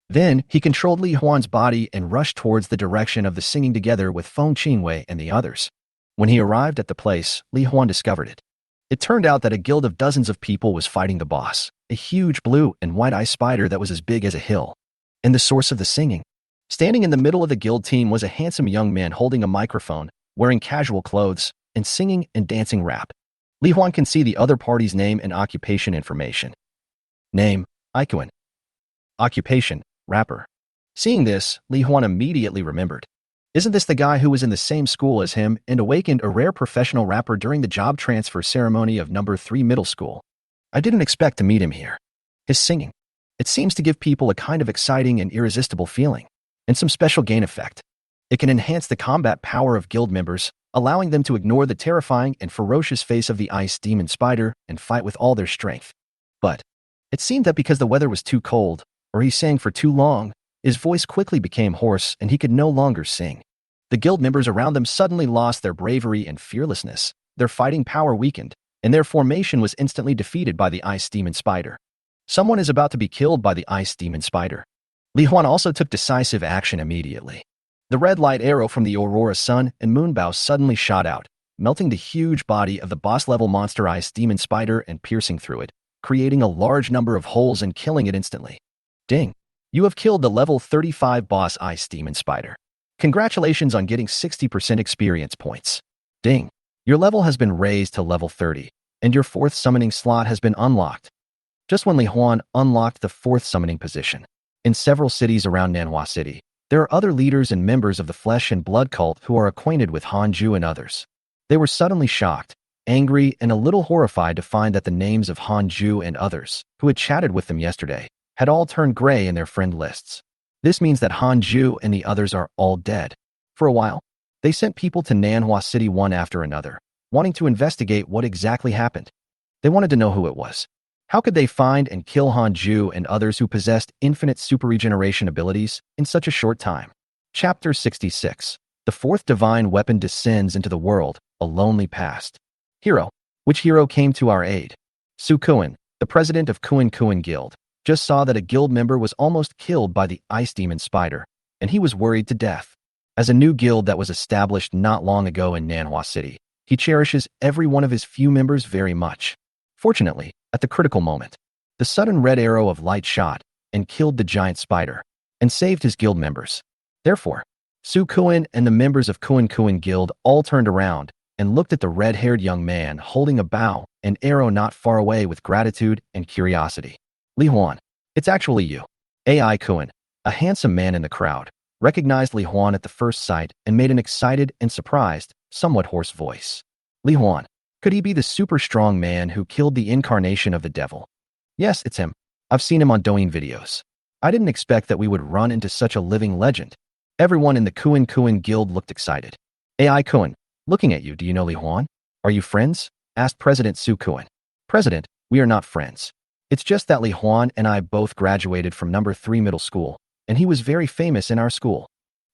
Then, he controlled Li Huan's body and rushed towards the direction of the singing together with Feng Qingwei and the others. When he arrived at the place, Li Huan discovered it. It turned out that a guild of dozens of people was fighting the boss, a huge blue and white ice spider that was as big as a hill. And the source of the singing. Standing in the middle of the guild team was a handsome young man holding a microphone, wearing casual clothes, and singing and dancing rap. Li Huan can see the other party's name and occupation information. Name, Ikuan. Occupation, rapper. Seeing this, Li Huan immediately remembered. Isn't this the guy who was in the same school as him and awakened a rare professional rapper during the job transfer ceremony of number 3 middle school? I didn't expect to meet him here. His singing. It seems to give people a kind of exciting and irresistible feeling, and some special gain effect. It can enhance the combat power of guild members, allowing them to ignore the terrifying and ferocious face of the ice demon spider and fight with all their strength. But it seemed that because the weather was too cold, or he sang for too long, his voice quickly became hoarse and he could no longer sing. The guild members around them suddenly lost their bravery and fearlessness, their fighting power weakened, and their formation was instantly defeated by the ice demon spider. Someone is about to be killed by the ice demon spider. Li Huan also took decisive action immediately. The red light arrow from the Aurora Sun and Moonbow suddenly shot out, melting the huge body of the boss-level monster ice demon spider and piercing through it, creating a large number of holes and killing it instantly. Ding! You have killed the level 35 boss ice demon spider. Congratulations on getting 60% experience points. Ding! Your level has been raised to level 30, and your 4th summoning slot has been unlocked. Just when Li Huan unlocked the 4th summoning position, in several cities around Manhwa City, there are other leaders and members of the flesh and blood cult who are acquainted with Hanju and others. They were suddenly shocked, angry, and a little horrified to find that the names of Hanju and others, who had chatted with them yesterday, had all turned gray in their friend lists. This means that Hanju and the others are all dead. For a while, they sent people to Nanhua City one after another, wanting to investigate what exactly happened. They wanted to know who it was. How could they find and kill Hanju and others who possessed infinite super regeneration abilities in such a short time? Chapter 66. The fourth divine weapon descends into the world, a lonely past. Hero. Which hero came to our aid? Su Kuan, the president of Kuan Kuan Guild, just saw that a guild member was almost killed by the ice demon spider, and he was worried to death. As a new guild that was established not long ago in Manhwa City, he cherishes every one of his few members very much. Fortunately, at the critical moment, the sudden red arrow of light shot and killed the giant spider, and saved his guild members. Therefore, Su Kuan and the members of Kuan Kuan Guild all turned around and looked at the red-haired young man holding a bow and arrow not far away with gratitude and curiosity. Li Huan, it's actually you. AI Kuan, a handsome man in the crowd, recognized Li Huan at the first sight and made an excited and surprised, somewhat hoarse voice. Li Huan, could he be the super strong man who killed the incarnation of the devil? Yes, it's him. I've seen him on Douyin videos. I didn't expect that we would run into such a living legend. Everyone in the Kuan Kuan Guild looked excited. AI Kuan, looking at you, do you know Li Huan? Are you friends? Asked President Su Kuan. President, we are not friends. It's just that Li Huan and I both graduated from number 3 middle school, and he was very famous in our school.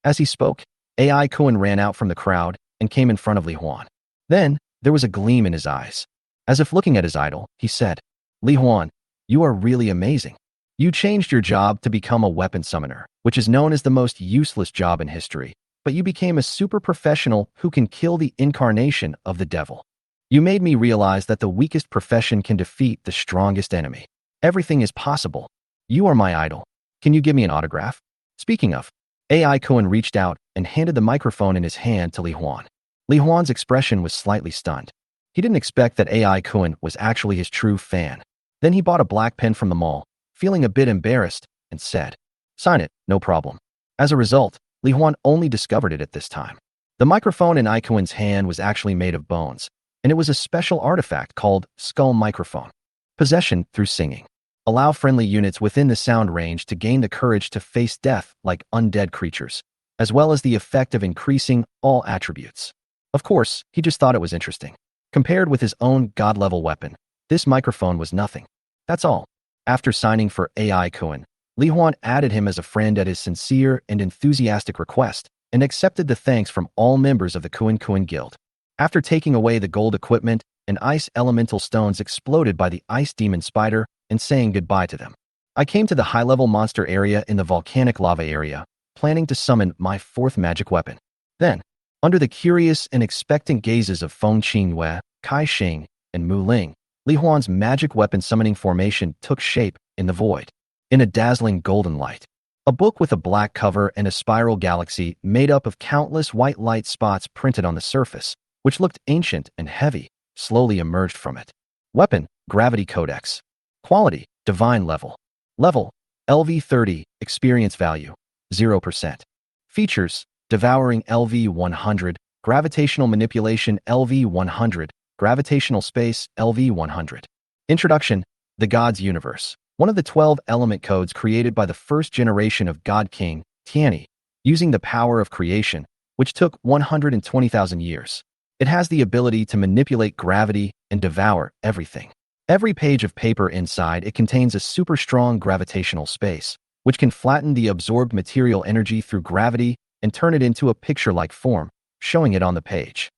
As he spoke, AI Kuan ran out from the crowd and came in front of Li Huan. Then, there was a gleam in his eyes. As if looking at his idol, he said, Li Huan, you are really amazing. You changed your job to become a weapon summoner, which is known as the most useless job in history, but you became a super professional who can kill the incarnation of the devil. You made me realize that the weakest profession can defeat the strongest enemy. Everything is possible. You are my idol. Can you give me an autograph? Speaking of, AI Kuan reached out and handed the microphone in his hand to Li Huan. Li Huan's expression was slightly stunned. He didn't expect that AI Kuan was actually his true fan. Then he bought a black pen from the mall, feeling a bit embarrassed, and said, Sign it, no problem. As a result, Li Huan only discovered it at this time. The microphone in Kuan's hand was actually made of bones, and it was a special artifact called skull microphone. Possession through singing. Allow friendly units within the sound range to gain the courage to face death like undead creatures, as well as the effect of increasing all attributes. Of course, he just thought it was interesting. Compared with his own god-level weapon, this microphone was nothing. That's all. After signing for AI Kuan, Li Huan added him as a friend at his sincere and enthusiastic request and accepted the thanks from all members of the Kuan Kuan Guild. After taking away the gold equipment, and ice elemental stones exploded by the ice demon spider and saying goodbye to them. I came to the high-level monster area in the volcanic lava area, planning to summon my fourth magic weapon. Then, under the curious and expectant gazes of Feng Qingyue, Kai Xing, and Mu Ling, Li Huan's magic weapon summoning formation took shape in the void. In a dazzling golden light, a book with a black cover and a spiral galaxy made up of countless white light spots printed on the surface, which looked ancient and heavy, slowly emerged from it. Weapon, Gravity Codex. Quality, Divine Level. Level, LV30, Experience Value, 0%. Features, Devouring LV100, Gravitational Manipulation LV100, Gravitational Space LV100. Introduction, The God's Universe. One of the 12 element codes created by the first generation of God King, Tianyi, using the power of creation, which took 120,000 years. It has the ability to manipulate gravity and devour everything. Every page of paper inside it contains a super strong gravitational space, which can flatten the absorbed material energy through gravity and turn it into a picture-like form, showing it on the page.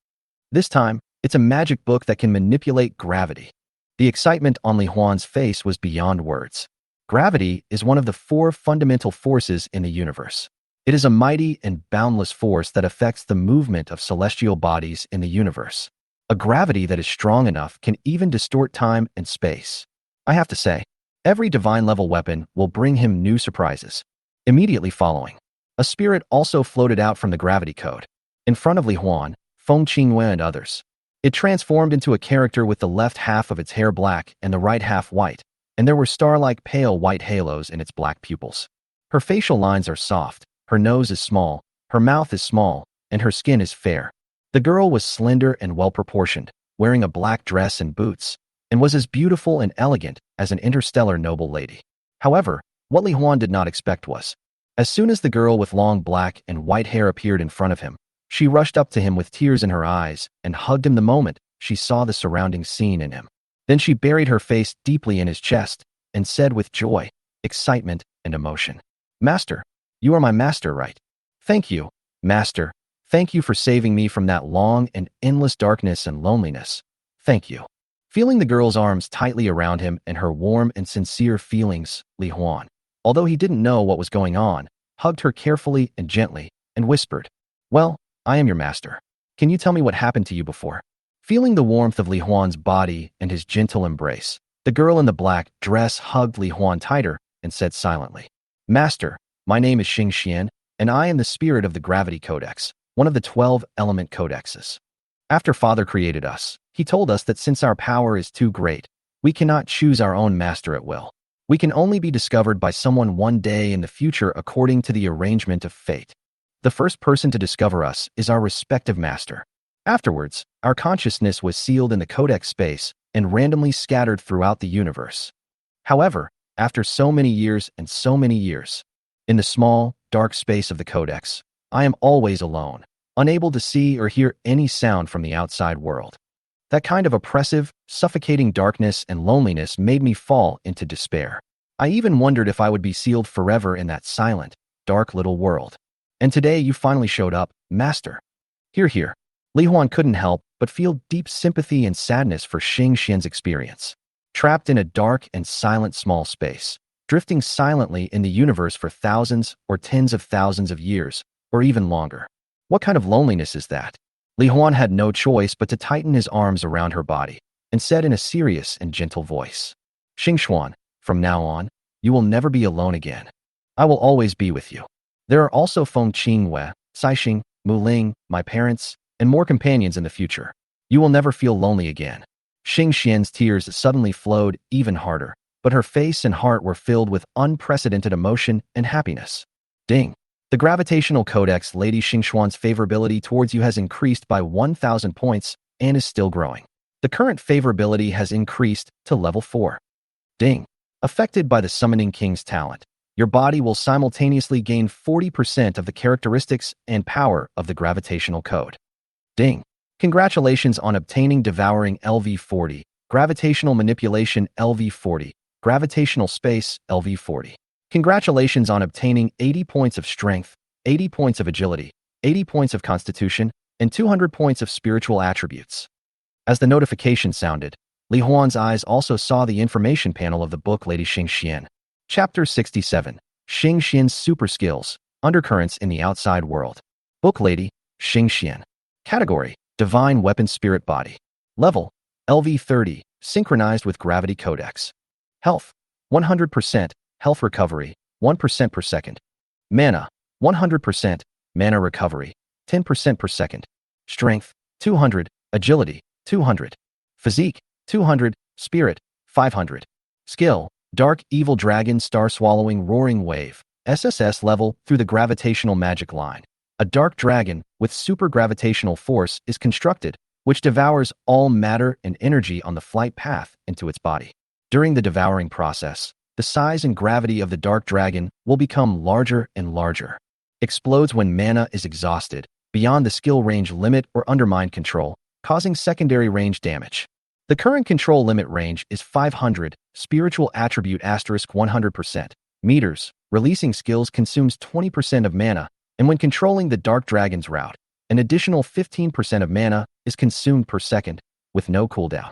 This time, it's a magic book that can manipulate gravity. The excitement on Li Huan's face was beyond words. Gravity is one of the 4 fundamental forces in the universe. It is a mighty and boundless force that affects the movement of celestial bodies in the universe. A gravity that is strong enough can even distort time and space. I have to say, every divine-level weapon will bring him new surprises. Immediately following, a spirit also floated out from the gravity code. In front of Li Huan, Feng Qingyue and others. It transformed into a character with the left half of its hair black and the right half white, and there were star-like pale white halos in its black pupils. Her facial lines are soft, her nose is small, her mouth is small, and her skin is fair. The girl was slender and well-proportioned, wearing a black dress and boots, and was as beautiful and elegant as an interstellar noble lady. However, what Li Huan did not expect was, as soon as the girl with long black and white hair appeared in front of him, she rushed up to him with tears in her eyes and hugged him the moment she saw the surrounding scene in him. Then she buried her face deeply in his chest and said with joy, excitement, and emotion, "Master, you are my master, right? Thank you, Master. Thank you for saving me from that long and endless darkness and loneliness. Thank you." Feeling the girl's arms tightly around him and her warm and sincere feelings, Li Huan, although he didn't know what was going on, hugged her carefully and gently and whispered, "Well, I am your master. Can you tell me what happened to you before?" Feeling the warmth of Li Huan's body and his gentle embrace, the girl in the black dress hugged Li Huan tighter and said silently, "Master, my name is Xing Xian, and I am the spirit of the Gravity Codex, one of the 12 element codexes. After Father created us, he told us that since our power is too great, we cannot choose our own master at will. We can only be discovered by someone one day in the future according to the arrangement of fate. The first person to discover us is our respective master. Afterwards, our consciousness was sealed in the codex space and randomly scattered throughout the universe. However, after so many years and so many years, in the small, dark space of the codex, I am always alone, unable to see or hear any sound from the outside world. That kind of oppressive, suffocating darkness and loneliness made me fall into despair. I even wondered if I would be sealed forever in that silent, dark little world. And today you finally showed up, Master." Here. Li Huan couldn't help but feel deep sympathy and sadness for Xing Xian's experience. Trapped in a dark and silent small space, drifting silently in the universe for thousands or tens of thousands of years, or even longer. What kind of loneliness is that? Li Huan had no choice but to tighten his arms around her body and said in a serious and gentle voice, "Xing Xuan, from now on, you will never be alone again. I will always be with you. There are also Feng Qingwei, Saixing, Muling, my parents, and more companions in the future. You will never feel lonely again." Xing Xian's tears suddenly flowed even harder, but her face and heart were filled with unprecedented emotion and happiness. Ding! The gravitational codex Lady Xing Xuan's favorability towards you has increased by 1,000 points and is still growing. The current favorability has increased to level 4. Ding! Affected by the Summoning King's talent, your body will simultaneously gain 40% of the characteristics and power of the gravitational code. Ding! Congratulations on obtaining Devouring LV40, Gravitational Manipulation LV40, Gravitational Space LV40. Congratulations on obtaining 80 points of Strength, 80 points of Agility, 80 points of Constitution, and 200 points of Spiritual Attributes. As the notification sounded, Li Huan's eyes also saw the information panel of the book Lady Xing Xian. Chapter 67, Xing Xian's Super Skills, Undercurrents in the Outside World. Book Lady, Xing Xian. Category, Divine Weapon Spirit Body. Level, LV30, synchronized with Gravity Codex. Health, 100%, Health Recovery, 1% per second. Mana, 100%, Mana Recovery, 10% per second. Strength, 200, Agility, 200. Physique, 200, Spirit, 500. Skill, Dark Evil Dragon Star Swallowing Roaring Wave, SSS level through the Gravitational Magic Line. A dark dragon with super gravitational force is constructed, which devours all matter and energy on the flight path into its body. During the devouring process, the size and gravity of the dark dragon will become larger and larger. Explodes when mana is exhausted, beyond the skill range limit or undermined control, causing secondary range damage. The current control limit range is 500, spiritual attribute asterisk 100%, meters. Releasing skills consumes 20% of mana, and when controlling the dark dragon's route, an additional 15% of mana is consumed per second, with no cooldown.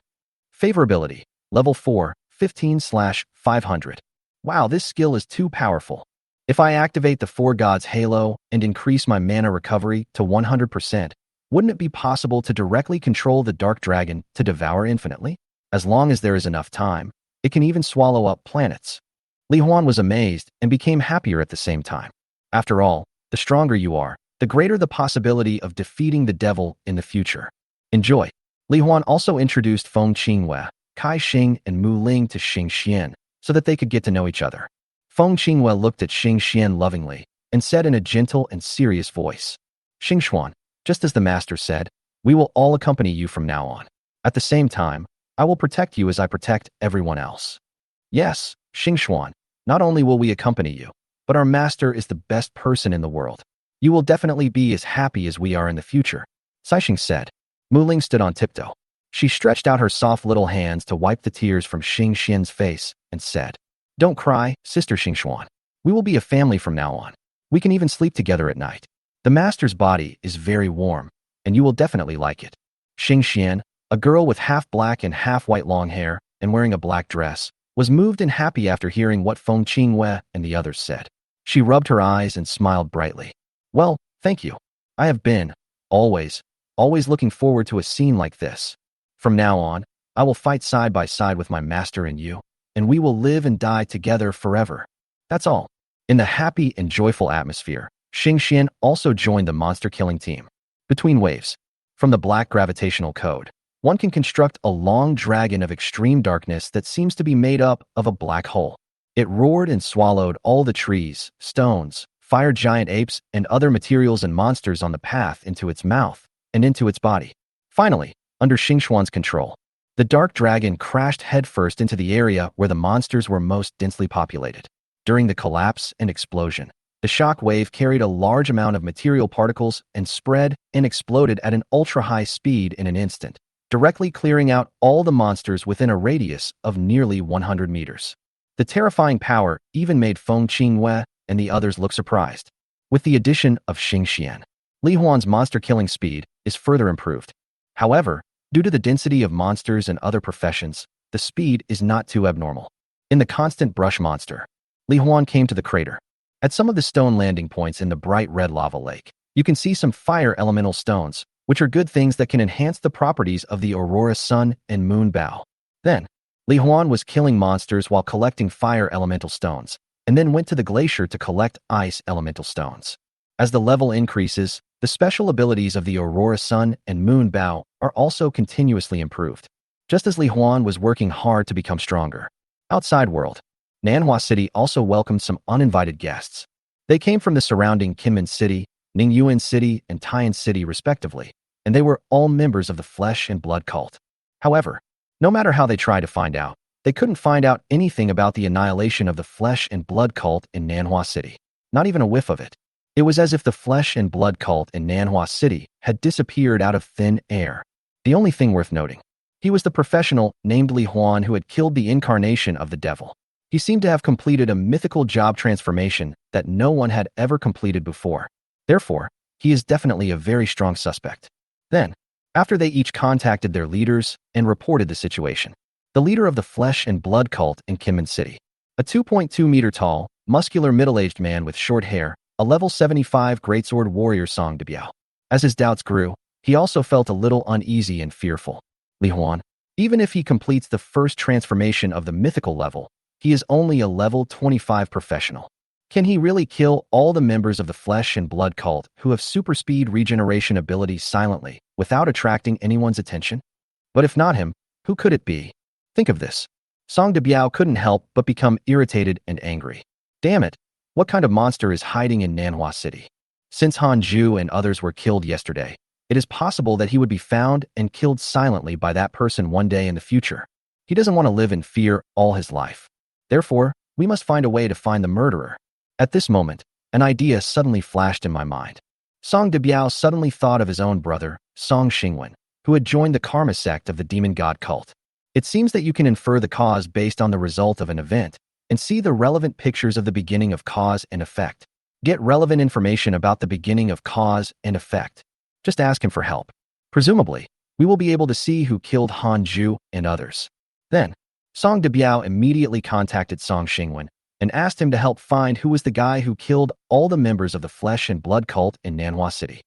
Favorability, level 4, 15/500. Wow, this skill is too powerful. If I activate the Four Gods Halo and increase my mana recovery to 100%, wouldn't it be possible to directly control the dark dragon to devour infinitely? As long as there is enough time, it can even swallow up planets. Li Huan was amazed and became happier at the same time. After all, the stronger you are, the greater the possibility of defeating the devil in the future. Enjoy. Li Huan also introduced Feng Qingwei, Kai Xing, and Mu Ling to Xing Xian so that they could get to know each other. Feng Qingwei looked at Xing Xian lovingly and said in a gentle and serious voice, "Xing Xuan, just as the master said, we will all accompany you from now on. At the same time, I will protect you as I protect everyone else." "Yes, Xing Xuan, not only will we accompany you, but our master is the best person in the world. You will definitely be as happy as we are in the future," Saixing said. Mu Ling stood on tiptoe. She stretched out her soft little hands to wipe the tears from Xing Xian's face and said, "Don't cry, Sister Xingxuan. We will be a family from now on. We can even sleep together at night. The master's body is very warm, and you will definitely like it." Xing Xian, a girl with half black and half white long hair and wearing a black dress, was moved and happy after hearing what Feng Qingwei and the others said. She rubbed her eyes and smiled brightly. "Well, thank you. I have been, always looking forward to a scene like this. From now on, I will fight side by side with my master and you, and we will live and die together forever. That's all." In the happy and joyful atmosphere, Xing Xian also joined the monster-killing team. Between waves, from the black gravitational code, one can construct a long dragon of extreme darkness that seems to be made up of a black hole. It roared and swallowed all the trees, stones, fire giant apes, and other materials and monsters on the path into its mouth and into its body. Finally, under Xingxuan's control, the dark dragon crashed headfirst into the area where the monsters were most densely populated. During the collapse and explosion, the shock wave carried a large amount of material particles and spread and exploded at an ultra-high speed in an instant, directly clearing out all the monsters within a radius of nearly 100 meters. The terrifying power even made Feng Qingwei and the others look surprised. With the addition of Xing Xian, Li Huan's monster-killing speed is further improved. However, due to the density of monsters and other professions, the speed is not too abnormal. In the constant brush monster, Li Huan came to the crater. At some of the stone landing points in the bright red lava lake, you can see some fire elemental stones, which are good things that can enhance the properties of the Aurora Sun and Moon Bow. Then, Li Huan was killing monsters while collecting fire elemental stones, and then went to the glacier to collect ice elemental stones. As the level increases, the special abilities of the Aurora Sun and Moon Bow are also continuously improved, just as Li Huan was working hard to become stronger. Outside world, Nanhua City also welcomed some uninvited guests. They came from the surrounding Kinmen City, Ningyuan City, and Taiyan City respectively, and they were all members of the Flesh and Blood cult. However, no matter how they tried to find out, they couldn't find out anything about the annihilation of the Flesh and Blood cult in Nanhua City. Not even a whiff of it. It was as if the Flesh and Blood cult in Nanhua City had disappeared out of thin air. The only thing worth noting, he was the professional named Li Huan who had killed the incarnation of the devil. He seemed to have completed a mythical job transformation that no one had ever completed before. Therefore, he is definitely a very strong suspect. Then, after they each contacted their leaders and reported the situation, the leader of the Flesh and Blood cult in Kinmen City, a 2.2-meter tall, muscular middle-aged man with short hair, a level 75 greatsword warrior Song Debiao. As his doubts grew, he also felt a little uneasy and fearful. Li Huan, even if he completes the first transformation of the mythical level, he is only a level 25 professional. Can he really kill all the members of the Flesh and Blood cult who have super speed regeneration abilities silently, without attracting anyone's attention? But if not him, who could it be? Think of this. Song Debiao couldn't help but become irritated and angry. Damn it, what kind of monster is hiding in Nanhua City? Since Han Ju and others were killed yesterday, it is possible that he would be found and killed silently by that person one day in the future. He doesn't want to live in fear all his life. Therefore, we must find a way to find the murderer. At this moment, an idea suddenly flashed in my mind. Song Debiao suddenly thought of his own brother, Song Xingwen, who had joined the karma sect of the demon god cult. It seems that you can infer the cause based on the result of an event and see the relevant pictures of the beginning of cause and effect. Get relevant information about the beginning of cause and effect. Just ask him for help. Presumably, we will be able to see who killed Han Ju and others. Then, Song Debiao immediately contacted Song Xingwen and asked him to help find who was the guy who killed all the members of the Flesh and Blood cult in Nanhua City.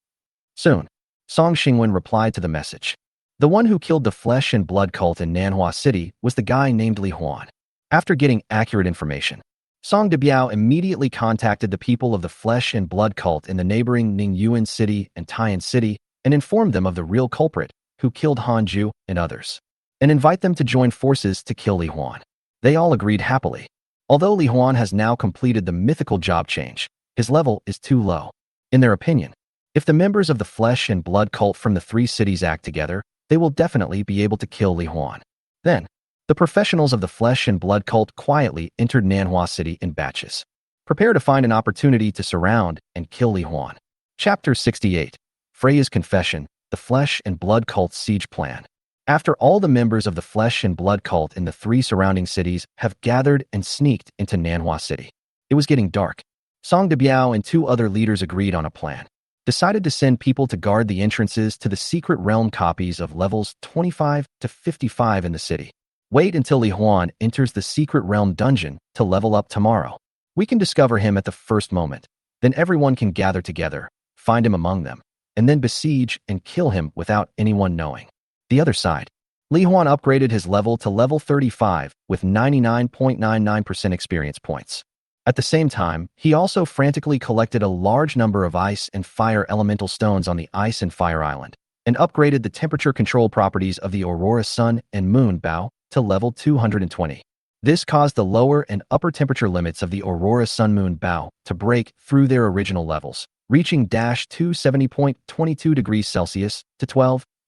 Soon, Song Xingwen replied to the message. The one who killed the Flesh and Blood cult in Nanhua City was the guy named Li Huan. After getting accurate information, Song Debiao immediately contacted the people of the Flesh and Blood cult in the neighboring Ningyuan City and Taiyan City and informed them of the real culprit who killed Han Ju and others, and invite them to join forces to kill Li Huan. They all agreed happily. Although Li Huan has now completed the mythical job change, his level is too low. In their opinion, if the members of the Flesh and Blood cult from the three cities act together, they will definitely be able to kill Li Huan. Then, the professionals of the Flesh and Blood cult quietly entered Nanhua City in batches. Prepare to find an opportunity to surround and kill Li Huan. Chapter 68. Freya's Confession, the Flesh and Blood cult's siege plan. After all the members of the Flesh and Blood cult in the 3 surrounding cities have gathered and sneaked into Manhwa City. It was getting dark. Song Debiao and 2 other leaders agreed on a plan. Decided to send people to guard the entrances to the secret realm copies of levels 25 to 55 in the city. Wait until Li Huan enters the secret realm dungeon to level up tomorrow. We can discover him at the first moment. Then everyone can gather together, find him among them, and then besiege and kill him without anyone knowing. The other side. Li Huan upgraded his level to level 35 with 99.99% experience points. At the same time, he also frantically collected a large number of ice and fire elemental stones on the Ice and Fire Island, and upgraded the temperature control properties of the Aurora Sun and Moon Bow to level 220. This caused the lower and upper temperature limits of the Aurora Sun Moon Bow to break through their original levels, reaching 270.22 degrees Celsius to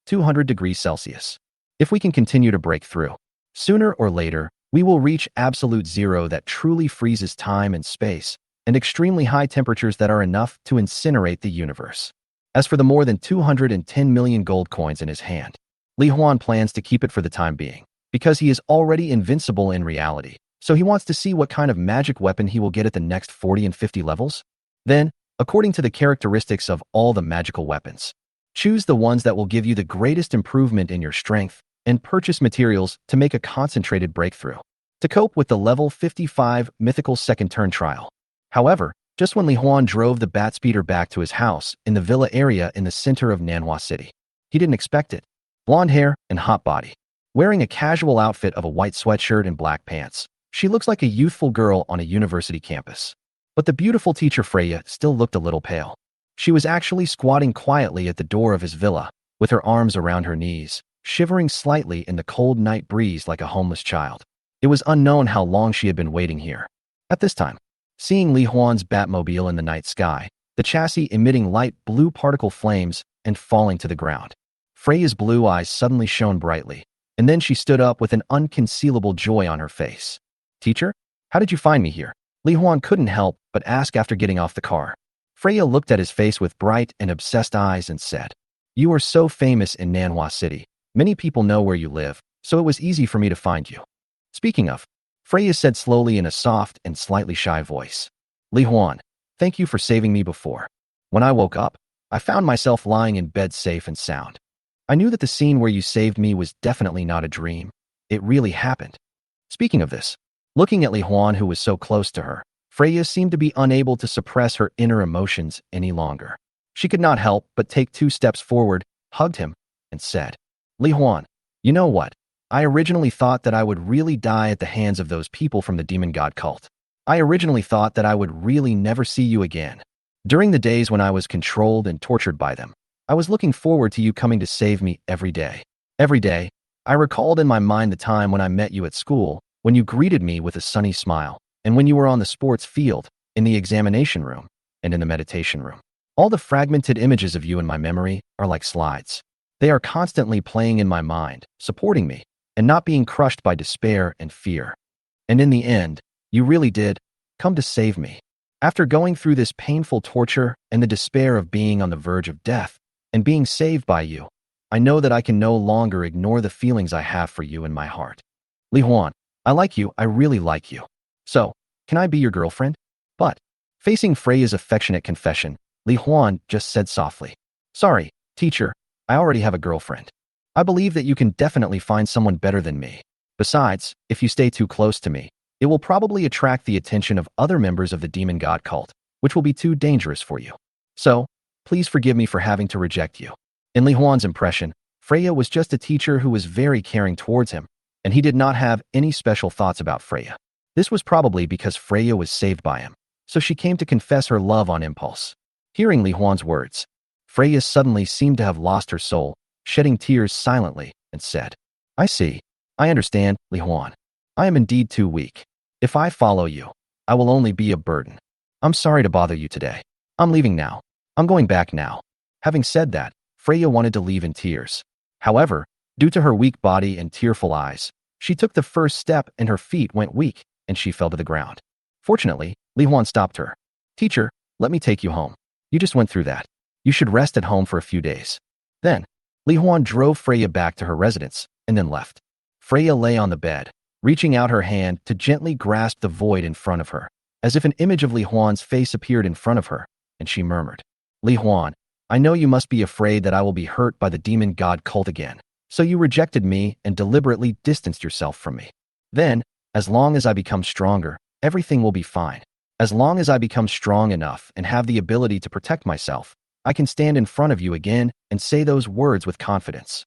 200 degrees Celsius. If we can continue to break through, sooner or later, we will reach absolute zero that truly freezes time and space, and extremely high temperatures that are enough to incinerate the universe. As for the more than 210 million gold coins in his hand, Li Huan plans to keep it for the time being, because he is already invincible in reality, so he wants to see what kind of magic weapon he will get at the next 40 and 50 levels. Then, according to the characteristics of all the magical weapons, choose the ones that will give you the greatest improvement in your strength, and purchase materials to make a concentrated breakthrough, to cope with the level 55 mythical second turn trial. However, just when Li Huan drove the bat speeder back to his house in the villa area in the center of Nanhua City, he didn't expect it. Blonde hair and hot body. Wearing a casual outfit of a white sweatshirt and black pants, she looks like a youthful girl on a university campus. But the beautiful teacher Freya still looked a little pale. She was actually squatting quietly at the door of his villa, with her arms around her knees, shivering slightly in the cold night breeze like a homeless child. It was unknown how long she had been waiting here. At this time, seeing Li Huan's Batmobile in the night sky, the chassis emitting light blue particle flames and falling to the ground, Freya's blue eyes suddenly shone brightly, and then she stood up with an unconcealable joy on her face. "Teacher, how did you find me here?" Li Huan couldn't help but ask after getting off the car. Freya looked at his face with bright and obsessed eyes and said, "You are so famous in Nanhua City. Many people know where you live, so it was easy for me to find you." Speaking of, Freya said slowly in a soft and slightly shy voice, "Li Huan, thank you for saving me before. When I woke up, I found myself lying in bed safe and sound. I knew that the scene where you saved me was definitely not a dream. It really happened." Speaking of this, looking at Li Huan, who was so close to her, Freya seemed to be unable to suppress her inner emotions any longer. She could not help but take 2 steps forward, hugged him, and said, "Li Huan, you know what? I originally thought that I would really die at the hands of those people from the demon god cult. I originally thought that I would really never see you again. During the days when I was controlled and tortured by them, I was looking forward to you coming to save me every day. Every day, I recalled in my mind the time when I met you at school, when you greeted me with a sunny smile, and when you were on the sports field, in the examination room, and in the meditation room. All the fragmented images of you in my memory are like slides. They are constantly playing in my mind, supporting me, and not being crushed by despair and fear. And in the end, you really did come to save me. After going through this painful torture and the despair of being on the verge of death, and being saved by you, I know that I can no longer ignore the feelings I have for you in my heart. Li Huan, I like you, I really like you. So, can I be your girlfriend?" But, facing Freya's affectionate confession, Li Huan just said softly, "Sorry, teacher, I already have a girlfriend. I believe that you can definitely find someone better than me. Besides, if you stay too close to me, it will probably attract the attention of other members of the demon god cult, which will be too dangerous for you. So, please forgive me for having to reject you." In Li Huan's impression, Freya was just a teacher who was very caring towards him, and he did not have any special thoughts about Freya. This was probably because Freya was saved by him, so she came to confess her love on impulse. Hearing Li Huan's words, Freya suddenly seemed to have lost her soul, shedding tears silently, and said, "I see. I understand, Li Huan. I am indeed too weak. If I follow you, I will only be a burden. I'm sorry to bother you today. I'm leaving now. I'm going back now." Having said that, Freya wanted to leave in tears. However, due to her weak body and tearful eyes, she took the first step and her feet went weak, and she fell to the ground. Fortunately, Li Huan stopped her. "Teacher, let me take you home. You just went through that. You should rest at home for a few days." Then, Li Huan drove Freya back to her residence, and then left. Freya lay on the bed, reaching out her hand to gently grasp the void in front of her, as if an image of Li Huan's face appeared in front of her, and she murmured, "Li Huan, I know you must be afraid that I will be hurt by the demon god cult again, so you rejected me and deliberately distanced yourself from me. Then, as long as I become stronger, everything will be fine. As long as I become strong enough and have the ability to protect myself, I can stand in front of you again and say those words with confidence.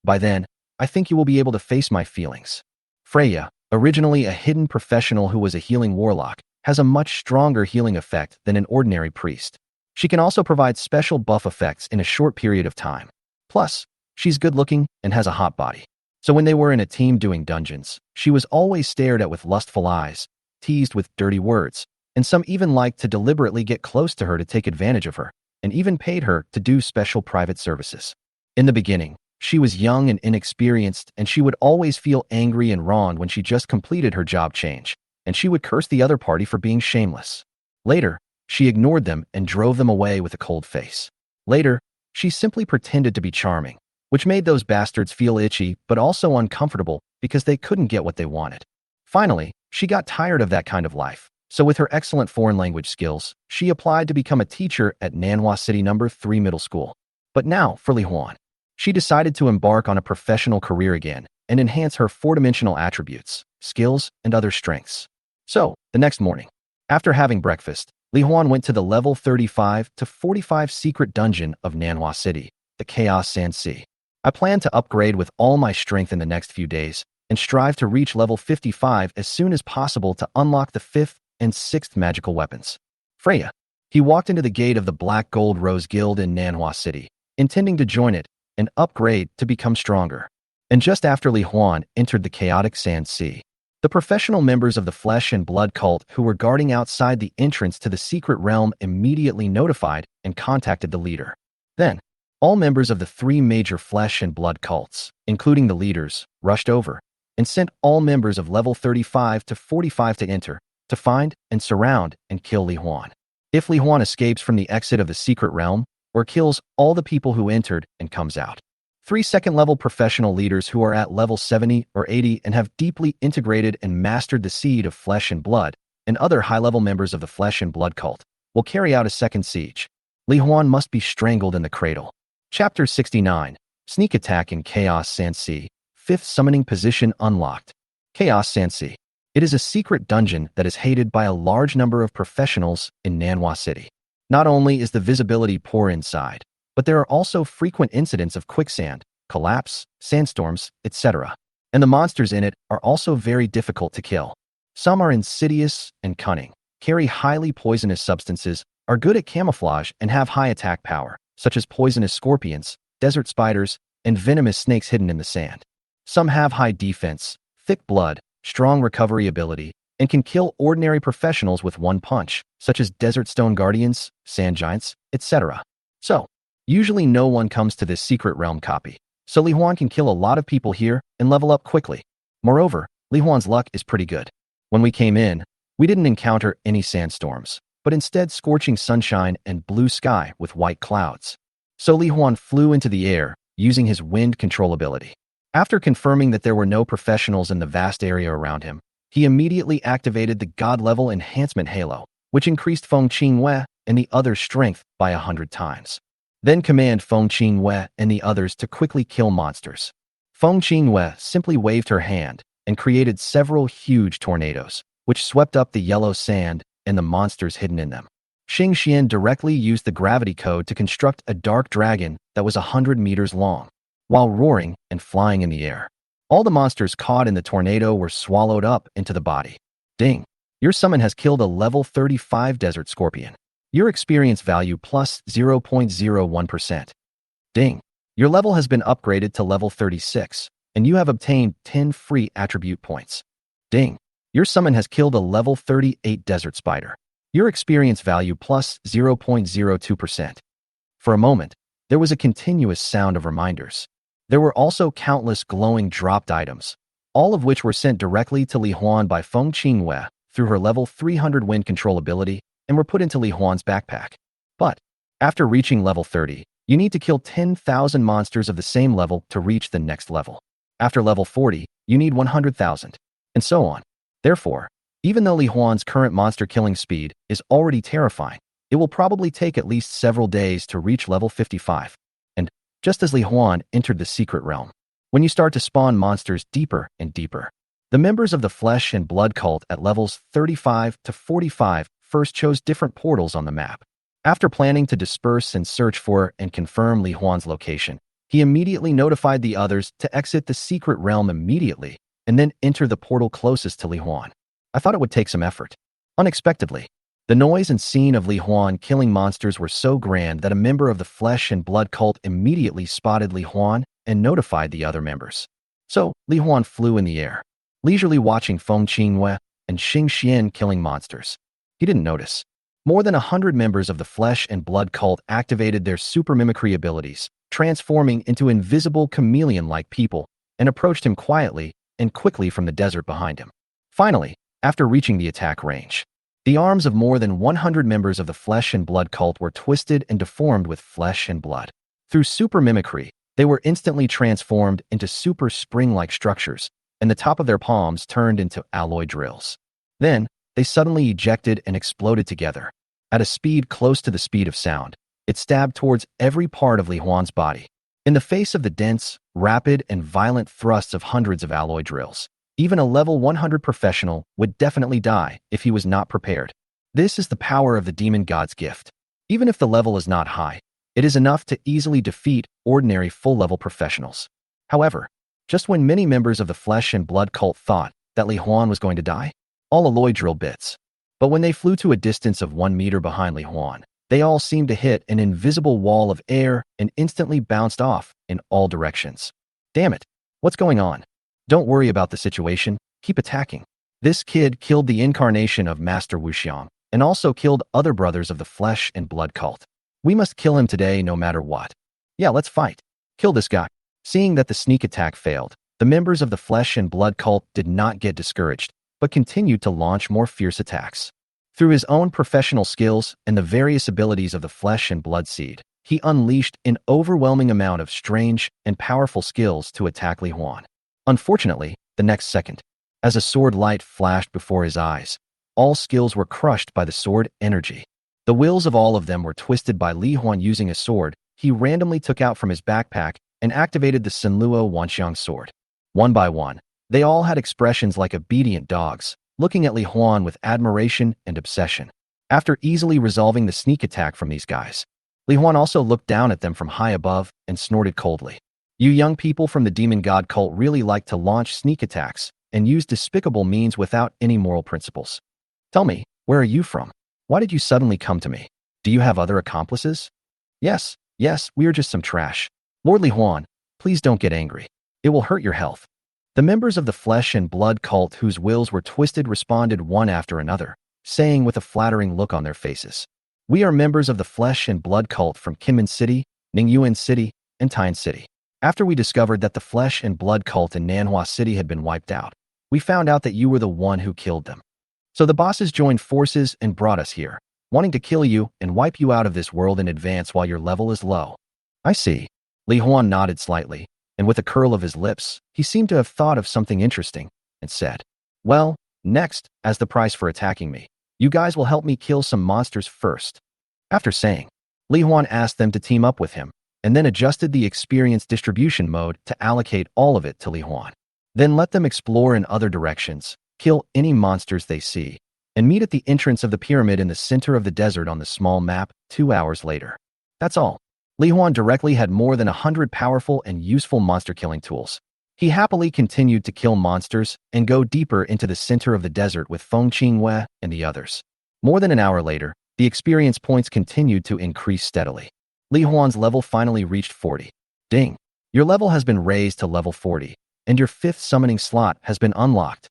By then, I think you will be able to face my feelings." Freya, originally a hidden professional who was a healing warlock, has a much stronger healing effect than an ordinary priest. She can also provide special buff effects in a short period of time. Plus, she's good-looking and has a hot body. So when they were in a team doing dungeons, she was always stared at with lustful eyes, teased with dirty words, and some even liked to deliberately get close to her to take advantage of her, and even paid her to do special private services. In the beginning, she was young and inexperienced, and she would always feel angry and wronged when she just completed her job change, and she would curse the other party for being shameless. Later, she ignored them and drove them away with a cold face. Later, she simply pretended to be charming, which made those bastards feel itchy but also uncomfortable because they couldn't get what they wanted. Finally, she got tired of that kind of life, so with her excellent foreign language skills, she applied to become a teacher at Manhwa City No. 3 Middle School. But now, for Li Huan, she decided to embark on a professional career again and enhance her four-dimensional attributes, skills, and other strengths. So, the next morning, after having breakfast, Li Huan went to the level 35 to 45 secret dungeon of Nanhua City, the Chaos Sand Sea. I plan to upgrade with all my strength in the next few days and strive to reach level 55 as soon as possible to unlock the 5th and 6th magical weapons. Freya. He walked into the gate of the Black Gold Rose Guild in Nanhua City, intending to join it and upgrade to become stronger. And just after Li Huan entered the chaotic Sand Sea, the professional members of the Flesh and Blood cult who were guarding outside the entrance to the secret realm immediately notified and contacted the leader. Then, all members of the 3 major Flesh and Blood cults, including the leaders, rushed over and sent all members of level 35 to 45 to enter, to find and surround and kill Li Huan. If Li Huan escapes from the exit of the secret realm, or kills all the people who entered and comes out. 3 second-level professional leaders who are at level 70 or 80 and have deeply integrated and mastered the seed of Flesh and Blood, and other high-level members of the Flesh and Blood cult, will carry out a second siege. Li Huan must be strangled in the cradle. Chapter 69. Sneak Attack in Chaos Sand Sea. 5th Summoning Position Unlocked. Chaos Sand Sea. It is a secret dungeon that is hated by a large number of professionals in Nanhua City. Not only is the visibility poor inside, but there are also frequent incidents of quicksand, collapse, sandstorms, etc. And the monsters in it are also very difficult to kill. Some are insidious and cunning, carry highly poisonous substances, are good at camouflage, and have high attack power, such as poisonous scorpions, desert spiders, and venomous snakes hidden in the sand. Some have high defense, thick blood, strong recovery ability, and can kill ordinary professionals with one punch, such as desert stone guardians, sand giants, etc. So, usually no one comes to this secret realm copy, so Li Huan can kill a lot of people here and level up quickly. Moreover, Li Huan's luck is pretty good. When we came in, we didn't encounter any sandstorms, but instead scorching sunshine and blue sky with white clouds. So Li Huan flew into the air, using his wind control ability. After confirming that there were no professionals in the vast area around him, he immediately activated the God-level enhancement halo, which increased Feng Qingwei and the others' strength by 100 times. Then command Feng Qingwei and the others to quickly kill monsters. Feng Qingwei simply waved her hand and created several huge tornadoes, which swept up the yellow sand and the monsters hidden in them. Xing Xian directly used the gravity code to construct a dark dragon that was 100 meters long, while roaring and flying in the air. All the monsters caught in the tornado were swallowed up into the body. Ding! Your summon has killed a level 35 desert scorpion. Your experience value plus 0.01%. Ding! Your level has been upgraded to level 36, and you have obtained 10 free attribute points. Ding! Your summon has killed a level 38 desert spider. Your experience value plus 0.02%. For a moment, there was a continuous sound of reminders. There were also countless glowing dropped items, all of which were sent directly to Li Huan by Feng Qingwei through her level 300 wind control ability and were put into Li Huan's backpack. But, after reaching level 30, you need to kill 10,000 monsters of the same level to reach the next level. After level 40, you need 100,000. And so on. Therefore, even though Li Huan's current monster killing speed is already terrifying, it will probably take at least several days to reach level 55. And just as Li Huan entered the secret realm, when you start to spawn monsters deeper and deeper, the members of the Flesh and Blood cult at levels 35 to 45 first chose different portals on the map. After planning to disperse and search for and confirm Li Huan's location, he immediately notified the others to exit the secret realm immediately and then enter the portal closest to Li Huan. I thought it would take some effort. Unexpectedly, the noise and scene of Li Huan killing monsters were so grand that a member of the Flesh and Blood cult immediately spotted Li Huan and notified the other members. So, Li Huan flew in the air, leisurely watching Feng Qinghue and Xing Xian killing monsters. He didn't notice. More than 100 members of the Flesh and Blood cult activated their super mimicry abilities, transforming into invisible chameleon-like people, and approached him quietly and quickly from the desert behind him. Finally, after reaching the attack range, the arms of more than 100 members of the Flesh and Blood cult were twisted and deformed with flesh and blood. Through super mimicry, they were instantly transformed into super spring-like structures, and the top of their palms turned into alloy drills. Then, they suddenly ejected and exploded together. At a speed close to the speed of sound, it stabbed towards every part of Li Huan's body. In the face of the dense, rapid, and violent thrusts of hundreds of alloy drills, even a level 100 professional would definitely die if he was not prepared. This is the power of the demon god's gift. Even if the level is not high, it is enough to easily defeat ordinary full-level professionals. However, just when many members of the Flesh and Blood cult thought that Li Huan was going to die, all alloy drill bits. But when they flew to a distance of 1 meter behind Li Huan, they all seemed to hit an invisible wall of air and instantly bounced off in all directions. Damn it, what's going on? Don't worry about the situation, keep attacking. This kid killed the incarnation of Master Wuxiang and also killed other brothers of the Flesh and Blood cult. We must kill him today no matter what. Yeah, let's fight. Kill this guy. Seeing that the sneak attack failed, the members of the Flesh and Blood cult did not get discouraged, but continued to launch more fierce attacks. Through his own professional skills and the various abilities of the Flesh and Blood seed, he unleashed an overwhelming amount of strange and powerful skills to attack Li Huan. Unfortunately, the next second, as a sword light flashed before his eyes, all skills were crushed by the sword energy. The wills of all of them were twisted by Li Huan using a sword he randomly took out from his backpack and activated the Senluo Wanxiang sword. One by one, they all had expressions like obedient dogs, looking at Li Huan with admiration and obsession. After easily resolving the sneak attack from these guys, Li Huan also looked down at them from high above and snorted coldly. You young people from the demon god cult really like to launch sneak attacks and use despicable means without any moral principles. Tell me, where are you from? Why did you suddenly come to me? Do you have other accomplices? Yes, we are just some trash. Lord Li Huan, please don't get angry. It will hurt your health. The members of the Flesh and Blood cult whose wills were twisted responded one after another, saying with a flattering look on their faces, "We are members of the Flesh and Blood cult from Kinmen City, Ningyuan City, and Tyne City. After we discovered that the Flesh and Blood cult in Nanhua City had been wiped out, we found out that you were the one who killed them. So the bosses joined forces and brought us here, wanting to kill you and wipe you out of this world in advance while your level is low." I see. Li Huan nodded slightly, and with a curl of his lips, he seemed to have thought of something interesting, and said, "Well, next, as the price for attacking me, you guys will help me kill some monsters first." After saying, Li Huan asked them to team up with him, and then adjusted the experience distribution mode to allocate all of it to Li Huan. Then let them explore in other directions, kill any monsters they see, and meet at the entrance of the pyramid in the center of the desert on the small map 2 hours later. That's all. Li Huan directly had more than 100 powerful and useful monster-killing tools. He happily continued to kill monsters and go deeper into the center of the desert with Feng Qinghue and the others. More than an hour later, the experience points continued to increase steadily. Li Huan's level finally reached 40. Ding! Your level has been raised to level 40, and your 5th summoning slot has been unlocked.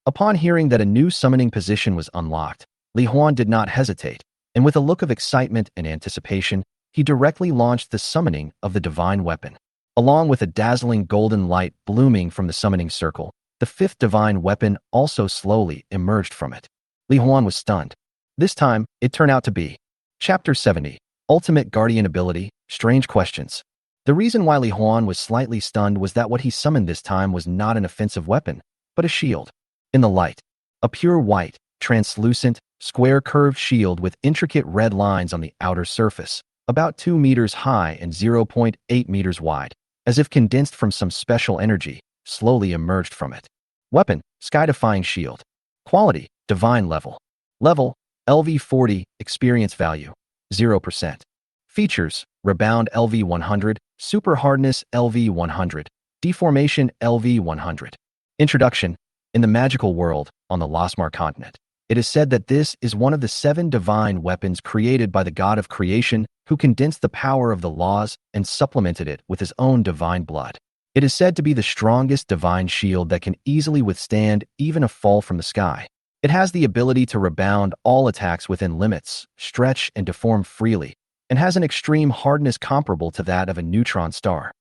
Upon hearing that a new summoning position was unlocked, Li Huan did not hesitate, and with a look of excitement and anticipation, he directly launched the summoning of the divine weapon. Along with a dazzling golden light blooming from the summoning circle, the 5th divine weapon also slowly emerged from it. Li Huan was stunned. This time, it turned out to be Chapter 70, Ultimate Guardian Ability, Strange Questions. The reason why Li Huan was slightly stunned was that what he summoned this time was not an offensive weapon, but a shield. In the light, a pure white, translucent, square curved shield with intricate red lines on the outer surface, about 2 meters high and 0.8 meters wide, as if condensed from some special energy, slowly emerged from it. Weapon, sky-defying shield. Quality, divine level. Level, LV40, experience value, 0%. Features, rebound LV100, super hardness LV100, deformation LV100. Introduction. In the magical world, on the Losmar continent, it is said that this is one of the 7 divine weapons created by the god of creation who condensed the power of the laws and supplemented it with his own divine blood. It is said to be the strongest divine shield that can easily withstand even a fall from the sky. It has the ability to rebound all attacks within limits, stretch and deform freely, and has an extreme hardness comparable to that of a neutron star.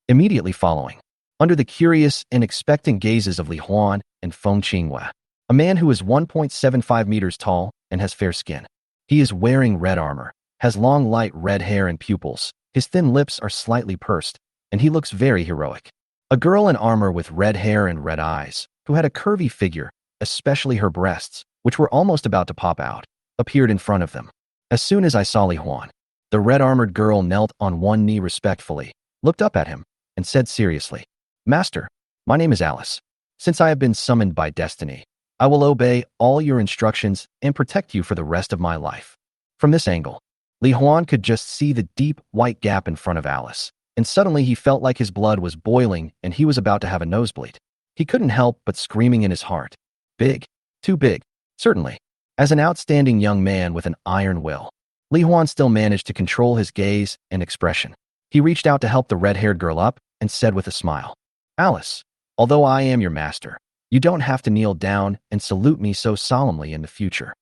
Immediately following, under the curious and expectant gazes of Li Huan and Feng Qinghua, a man who is 1.75 meters tall and has fair skin. He is wearing red armor, has long light red hair and pupils, his thin lips are slightly pursed, and he looks very heroic. A girl in armor with red hair and red eyes, who had a curvy figure, especially her breasts, which were almost about to pop out, appeared in front of them. As soon as I saw Li Huan, the red-armored girl knelt on one knee respectfully, looked up at him, and said seriously, "Master, my name is Alice. Since I have been summoned by destiny, I will obey all your instructions and protect you for the rest of my life." From this angle, Li Huan could just see the deep, white gap in front of Alice, and suddenly he felt like his blood was boiling and he was about to have a nosebleed. He couldn't help but screaming in his heart, "Big, too big." Certainly, as an outstanding young man with an iron will, Li Huan still managed to control his gaze and expression. He reached out to help the red-haired girl up and said with a smile, "Alice, although I am your master, you don't have to kneel down and salute me so solemnly in the future.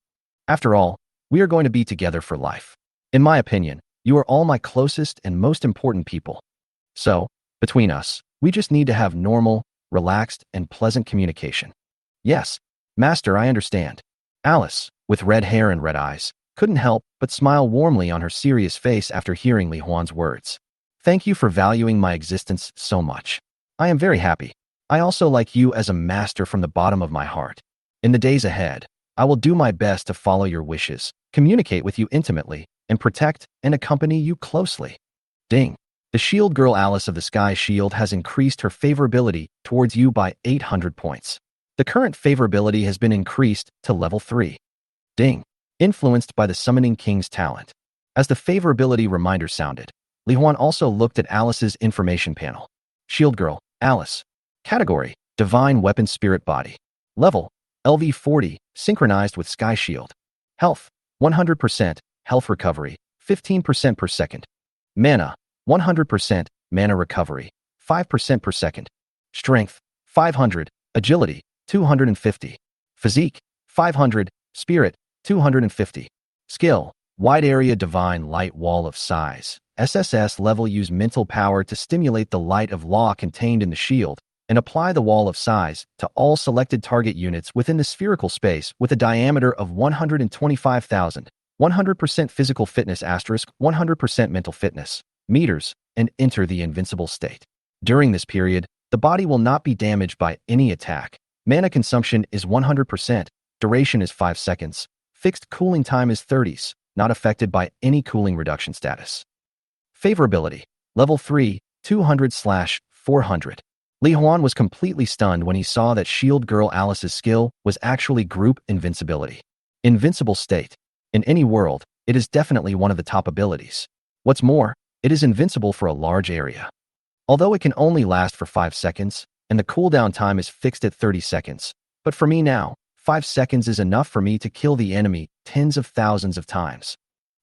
After all, we are going to be together for life. In my opinion, you are all my closest and most important people. So, between us, we just need to have normal, relaxed, and pleasant communication." "Yes, master, I understand." Alice, with red hair and red eyes, couldn't help but smile warmly on her serious face after hearing Li Huan's words. "Thank you for valuing my existence so much. I am very happy. I also like you as a master from the bottom of my heart. In the days ahead, I will do my best to follow your wishes, communicate with you intimately, and protect and accompany you closely." Ding. The shield girl Alice of the Sky Shield has increased her favorability towards you by 800 points. The current favorability has been increased to level 3. Ding. Influenced by the Summoning King's talent. As the favorability reminder sounded, Li Huan also looked at Alice's information panel. Shield girl, Alice. Category, Divine Weapon Spirit Body. Level, LV40, synchronized with Sky Shield. Health, 100%, health recovery, 15% per second. Mana, 100%, mana recovery, 5% per second. Strength, 500, agility, 250. Physique, 500, spirit, 250. Skill, wide area divine light wall of size. SSS level use mental power to stimulate the light of law contained in the shield and apply the wall of size to all selected target units within the spherical space with a diameter of 125,000, 100% physical fitness asterisk 100% mental fitness meters, and enter the invincible state. During this period, the body will not be damaged by any attack. Mana consumption is 100%, duration is 5 seconds, fixed cooling time is 30s, not affected by any cooling reduction status. Favorability, level 3, 200/400. Li Huan was completely stunned when he saw that Shield Girl Alice's skill was actually group invincibility. Invincible state. In any world, it is definitely one of the top abilities. What's more, it is invincible for a large area. Although it can only last for 5 seconds, and the cooldown time is fixed at 30 seconds, but for me now, 5 seconds is enough for me to kill the enemy tens of thousands of times.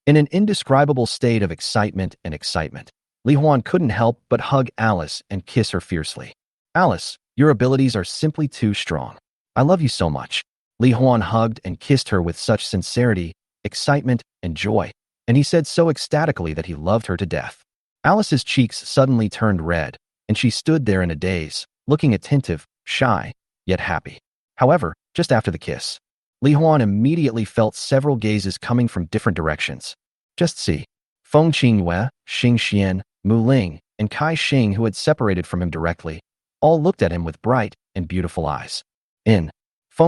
In an indescribable state of excitement, Li Huan couldn't help but hug Alice and kiss her fiercely. "Alice, your abilities are simply too strong. I love you so much." Li Huan hugged and kissed her with such sincerity, excitement, and joy, and he said so ecstatically that he loved her to death. Alice's cheeks suddenly turned red, and she stood there in a daze, looking attentive, shy, yet happy. However, just after the kiss, Li Huan immediately felt several gazes coming from different directions. Just see. Feng Qinghua, Xing Xian, Mu Ling, and Kai Xing, who had separated from him directly, all looked at him with bright and beautiful eyes. Feng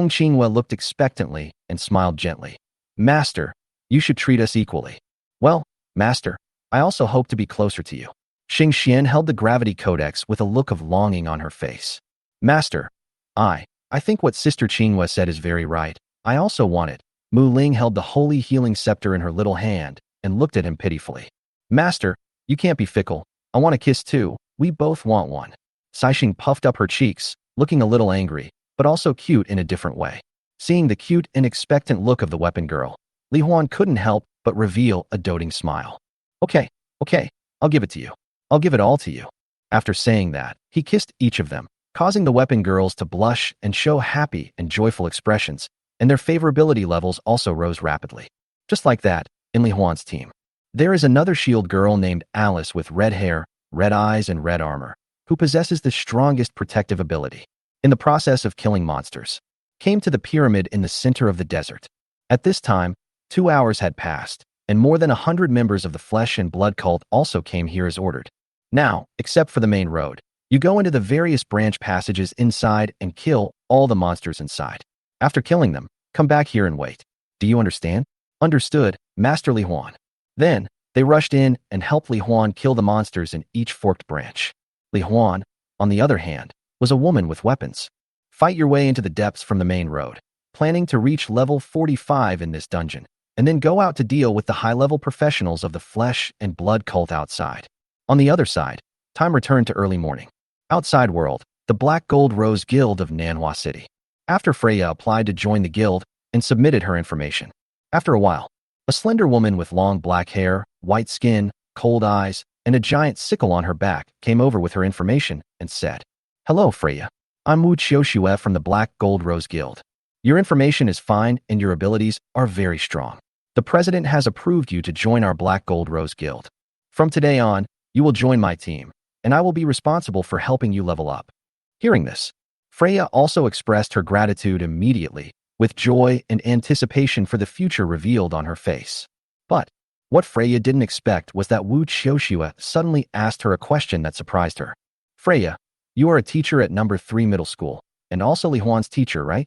Qinghua looked expectantly and smiled gently. Master, you should treat us equally. Well, Master, I also hope to be closer to you. Xing Xian held the gravity codex with a look of longing on her face. Master, I think what Sister Qinghua said is very right. I also want it. Mu Ling held the holy healing scepter in her little hand and looked at him pitifully. Master, you can't be fickle. I want a kiss too. We both want one. Saixing puffed up her cheeks, looking a little angry, but also cute in a different way. Seeing the cute and expectant look of the weapon girl, Li Huan couldn't help but reveal a doting smile. Okay, I'll give it to you. I'll give it all to you. After saying that, he kissed each of them, causing the weapon girls to blush and show happy and joyful expressions, and their favorability levels also rose rapidly. Just like that, in Li Huan's team. There is another shield girl named Alice with red hair, red eyes, and red armor, who possesses the strongest protective ability. In the process of killing monsters, came to the pyramid in the center of the desert. At this time, 2 hours had passed, and more than 100 members of the Flesh and Blood cult also came here as ordered. Now, except for the main road, you go into the various branch passages inside and kill all the monsters inside. After killing them, come back here and wait. Do you understand? Understood, Master Li Huan. Then, they rushed in and helped Li Huan kill the monsters in each forked branch. Li Huan, on the other hand, was a woman with weapons. Fight your way into the depths from the main road, planning to reach level 45 in this dungeon, and then go out to deal with the high-level professionals of the Flesh and Blood cult outside. On the other side, time returned to early morning. Outside world, the Black Gold Rose Guild of Manhwa City. After Freya applied to join the guild and submitted her information. After a while, a slender woman with long black hair, white skin, cold eyes, and a giant sickle on her back came over with her information and said, Hello, Freya. I'm Wu Qiuxue from the Black Gold Rose Guild. Your information is fine and your abilities are very strong. The president has approved you to join our Black Gold Rose Guild. From today on, you will join my team, and I will be responsible for helping you level up. Hearing this, Freya also expressed her gratitude immediately, with joy and anticipation for the future revealed on her face. But what Freya didn't expect was that Wu Qiuxue suddenly asked her a question that surprised her. Freya, you are a teacher at number 3 middle school, and also Li Huan's teacher, right?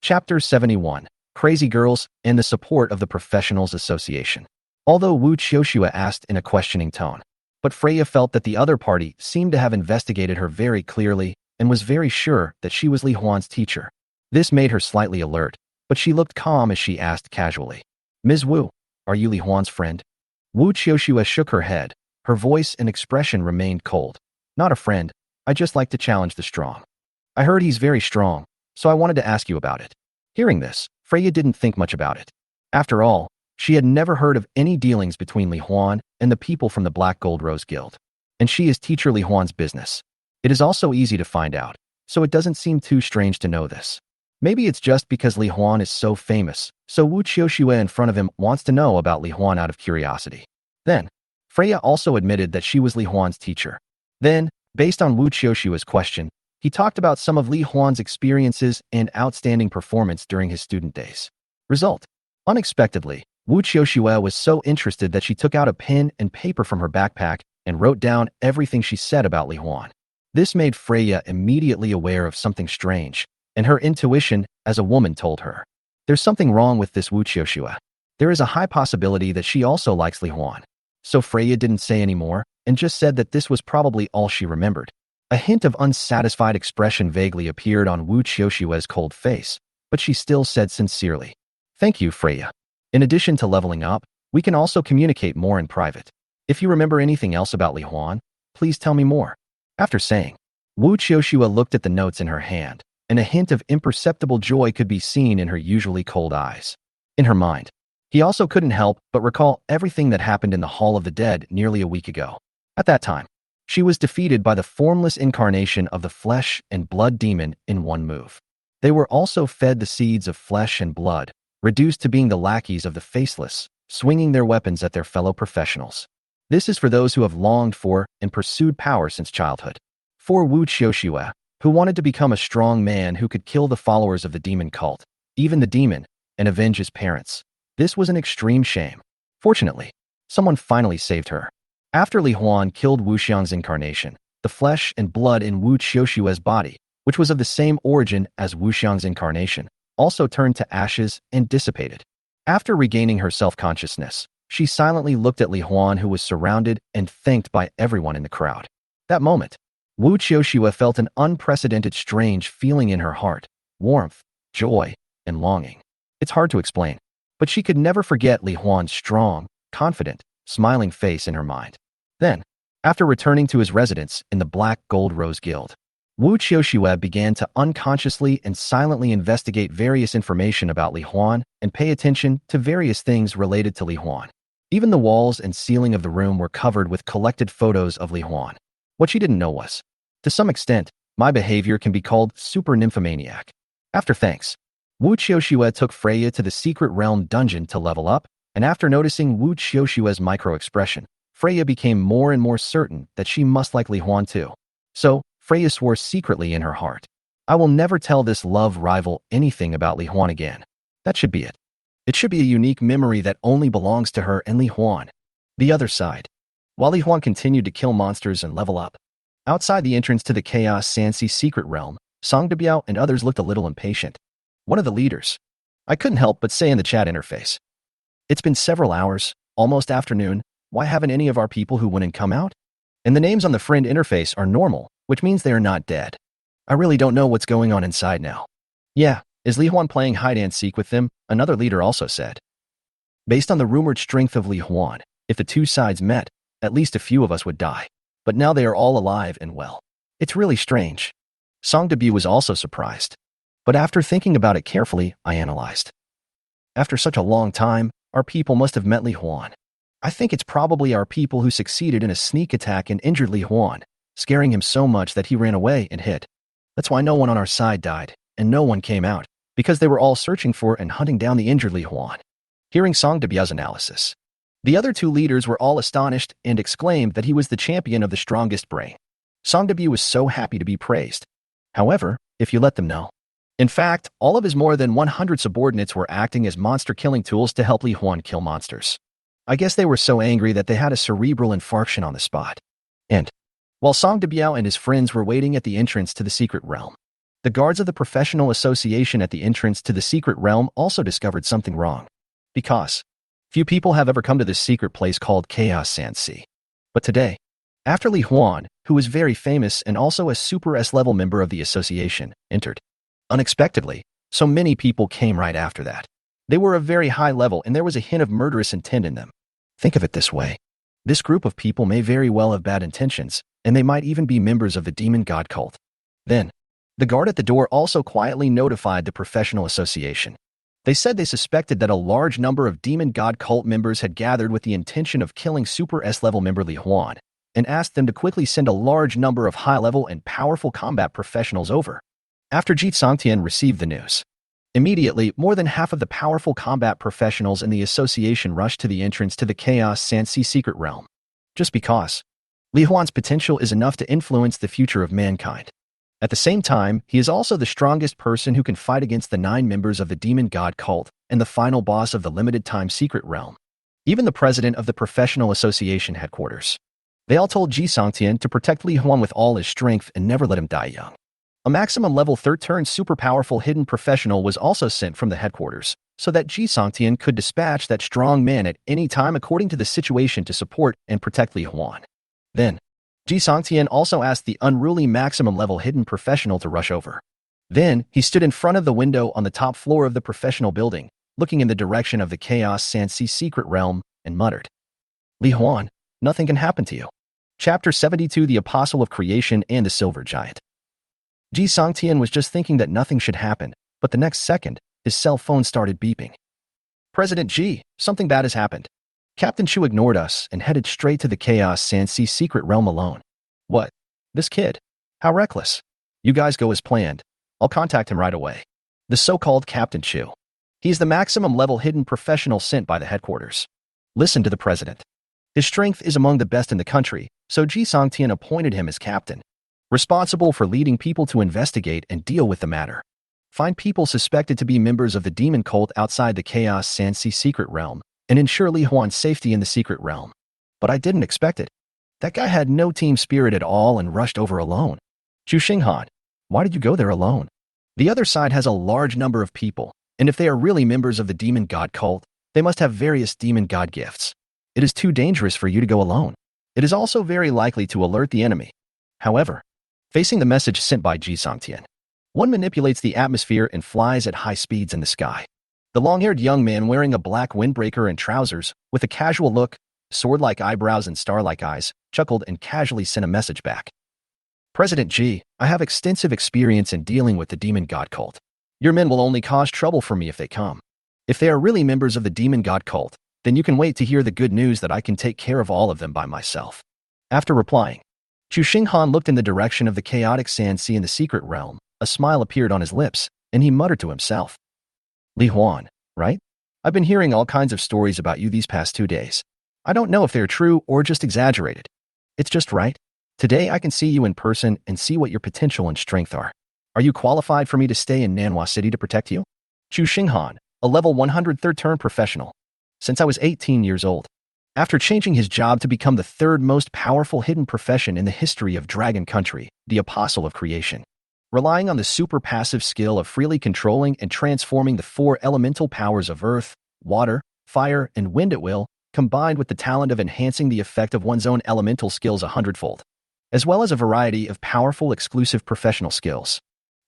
Chapter 71, Crazy Girls and the Support of the Professionals Association. Although Wu Qiuxue asked in a questioning tone, but Freya felt that the other party seemed to have investigated her very clearly and was very sure that she was Li Huan's teacher. This made her slightly alert, but she looked calm as she asked casually, Ms. Wu, are you Li Huan's friend? Wu Qiuxue shook her head. Her voice and expression remained cold. Not a friend. I just like to challenge the strong. I heard he's very strong, so I wanted to ask you about it. Hearing this, Freya didn't think much about it. After all, she had never heard of any dealings between Li Huan and the people from the Black Gold Rose Guild. And she is teacher Li Huan's business. It is also easy to find out, so it doesn't seem too strange to know this. Maybe it's just because Li Huan is so famous, so Wu Qiuxue in front of him wants to know about Li Huan out of curiosity. Then, Freya also admitted that she was Li Huan's teacher. Then, based on Wu Qiuxue's question, he talked about some of Li Huan's experiences and outstanding performance during his student days. Result: unexpectedly, Wu Qiuxue was so interested that she took out a pen and paper from her backpack and wrote down everything she said about Li Huan. This made Freya immediately aware of something strange, and her intuition as a woman told her, there's something wrong with this Wu Qiuxue. There is a high possibility that she also likes Li Huan. So Freya didn't say any more and just said that this was probably all she remembered. A hint of unsatisfied expression vaguely appeared on Wu Qiuxue's cold face, but she still said sincerely, Thank you, Freya. In addition to leveling up, we can also communicate more in private. If you remember anything else about Li Huan, please tell me more. After saying, Wu Qiuxue looked at the notes in her hand, and a hint of imperceptible joy could be seen in her usually cold eyes. In her mind, he also couldn't help but recall everything that happened in the Hall of the Dead nearly a week ago. At that time, she was defeated by the formless incarnation of the Flesh and Blood demon in one move. They were also fed the seeds of flesh and blood, reduced to being the lackeys of the faceless, swinging their weapons at their fellow professionals. This is for those who have longed for and pursued power since childhood. For Wu Qiuxue, who wanted to become a strong man who could kill the followers of the demon cult, even the demon, and avenge his parents. This was an extreme shame. Fortunately, someone finally saved her. After Li Huan killed Wu Xiang's incarnation, the flesh and blood in Wu Qiushue's body, which was of the same origin as Wu Xiang's incarnation, also turned to ashes and dissipated. After regaining her self-consciousness, she silently looked at Li Huan, who was surrounded and thanked by everyone in the crowd. That moment, Wu Qiushue felt an unprecedented strange feeling in her heart, warmth, joy, and longing. It's hard to explain, but she could never forget Li Huan's strong, confident, smiling face in her mind. Then, after returning to his residence in the Black Gold Rose Guild, Wu Qiushue began to unconsciously and silently investigate various information about Li Huan and pay attention to various things related to Li Huan. Even the walls and ceiling of the room were covered with collected photos of Li Huan. What she didn't know was, to some extent, my behavior can be called super nymphomaniac. After thanks, Wu Qiushue took Freya to the secret realm dungeon to level up, and after noticing Wu Qiushue's micro-expression, Freya became more and more certain that she must like Li Huan too. So, Freya swore secretly in her heart, I will never tell this love rival anything about Li Huan again. That should be it. It should be a unique memory that only belongs to her and Li Huan. The other side. While Li Huan continued to kill monsters and level up, outside the entrance to the Chaos Sansi secret realm, Song Debiao and others looked a little impatient. One of the leaders. I couldn't help but say in the chat interface, it's been several hours, almost afternoon, why haven't any of our people who wouldn't come out? And the names on the friend interface are normal, which means they are not dead. I really don't know what's going on inside now. Yeah, is Li Huan playing hide-and-seek with them? Another leader also said. Based on the rumored strength of Li Huan, if the two sides met, at least a few of us would die. But now they are all alive and well. It's really strange. Song Debu was also surprised. But after thinking about it carefully, I analyzed. After such a long time, our people must have met Li Huan. I think it's probably our people who succeeded in a sneak attack and injured Li Huan, scaring him so much that he ran away and hid. That's why no one on our side died, and no one came out, because they were all searching for and hunting down the injured Li Huan. Hearing Song Debia's analysis, the other two leaders were all astonished and exclaimed that he was the champion of the strongest brain. Song Debu was so happy to be praised. However, if you let them know. In fact, all of his more than 100 subordinates were acting as monster-killing tools to help Li Huan kill monsters. I guess they were so angry that they had a cerebral infarction on the spot. And, while Song Debiao and his friends were waiting at the entrance to the secret realm, the guards of the professional association at the entrance to the secret realm also discovered something wrong. Because few people have ever come to this secret place called Chaos Sansi. But today, after Li Huan, who was very famous and also a Super S-level member of the association, entered. Unexpectedly, so many people came right after that. They were of very high level and there was a hint of murderous intent in them. Think of it this way. This group of people may very well have bad intentions, and they might even be members of the demon god cult. Then, the guard at the door also quietly notified the professional association. They said they suspected that a large number of demon god cult members had gathered with the intention of killing Super S-level member Li Huan, and asked them to quickly send a large number of high-level and powerful combat professionals over. After Ji Songtian received the news, immediately, more than half of the powerful combat professionals in the association rushed to the entrance to the Chaos Sansi secret realm. Just because Li Huan's potential is enough to influence the future of mankind. At the same time, he is also the strongest person who can fight against the 9 members of the demon god cult and the final boss of the limited-time secret realm. Even the president of the professional association headquarters. They all told Ji Songtian to protect Li Huan with all his strength and never let him die young. A maximum level 3rd-turn super powerful hidden professional was also sent from the headquarters, so that Ji Songtian could dispatch that strong man at any time according to the situation to support and protect Li Huan. Then, Ji Songtian also asked the unruly maximum level hidden professional to rush over. Then, he stood in front of the window on the top floor of the professional building, looking in the direction of the Chaos Sansi secret realm, and muttered, Li Huan, nothing can happen to you. Chapter 72 The Apostle of Creation and the Silver Giant. Ji Songtian was just thinking that nothing should happen, but the next second, his cell phone started beeping. President Ji, something bad has happened. Captain Chu ignored us and headed straight to the Chaos Sansi secret realm alone. What? This kid? How reckless. You guys go as planned. I'll contact him right away. The so-called Captain Chu. He's the maximum level hidden professional sent by the headquarters. Listen to the president. His strength is among the best in the country, so Ji Songtian appointed him as captain, responsible for leading people to investigate and deal with the matter. Find people suspected to be members of the demon cult outside the Chaos Sansi secret realm, and ensure Li Huan's safety in the secret realm. But I didn't expect it. That guy had no team spirit at all and rushed over alone. Chu Xinghan, why did you go there alone? The other side has a large number of people, and if they are really members of the demon god cult, they must have various demon god gifts. It is too dangerous for you to go alone. It is also very likely to alert the enemy. However, facing the message sent by Ji Songtian, one manipulates the atmosphere and flies at high speeds in the sky. The long-haired young man wearing a black windbreaker and trousers, with a casual look, sword-like eyebrows and star-like eyes, chuckled and casually sent a message back. President Ji, I have extensive experience in dealing with the demon god cult. Your men will only cause trouble for me if they come. If they are really members of the demon god cult, then you can wait to hear the good news that I can take care of all of them by myself. After replying, Chu Xinghan looked in the direction of the chaotic sand sea in the secret realm. A smile appeared on his lips, and he muttered to himself. Li Huan, right? I've been hearing all kinds of stories about you these past 2 days. I don't know if they're true or just exaggerated. It's just right. Today I can see you in person and see what your potential and strength are. Are you qualified for me to stay in Manhwa City to protect you? Chu Xinghan, a level 103rd turn professional. Since I was 18 years old. After changing his job to become the third most powerful hidden profession in the history of Dragon Country, the Apostle of Creation. Relying on the super passive skill of freely controlling and transforming the 4 elemental powers of earth, water, fire, and wind at will, combined with the talent of enhancing the effect of one's own elemental skills 100-fold, as well as a variety of powerful exclusive professional skills.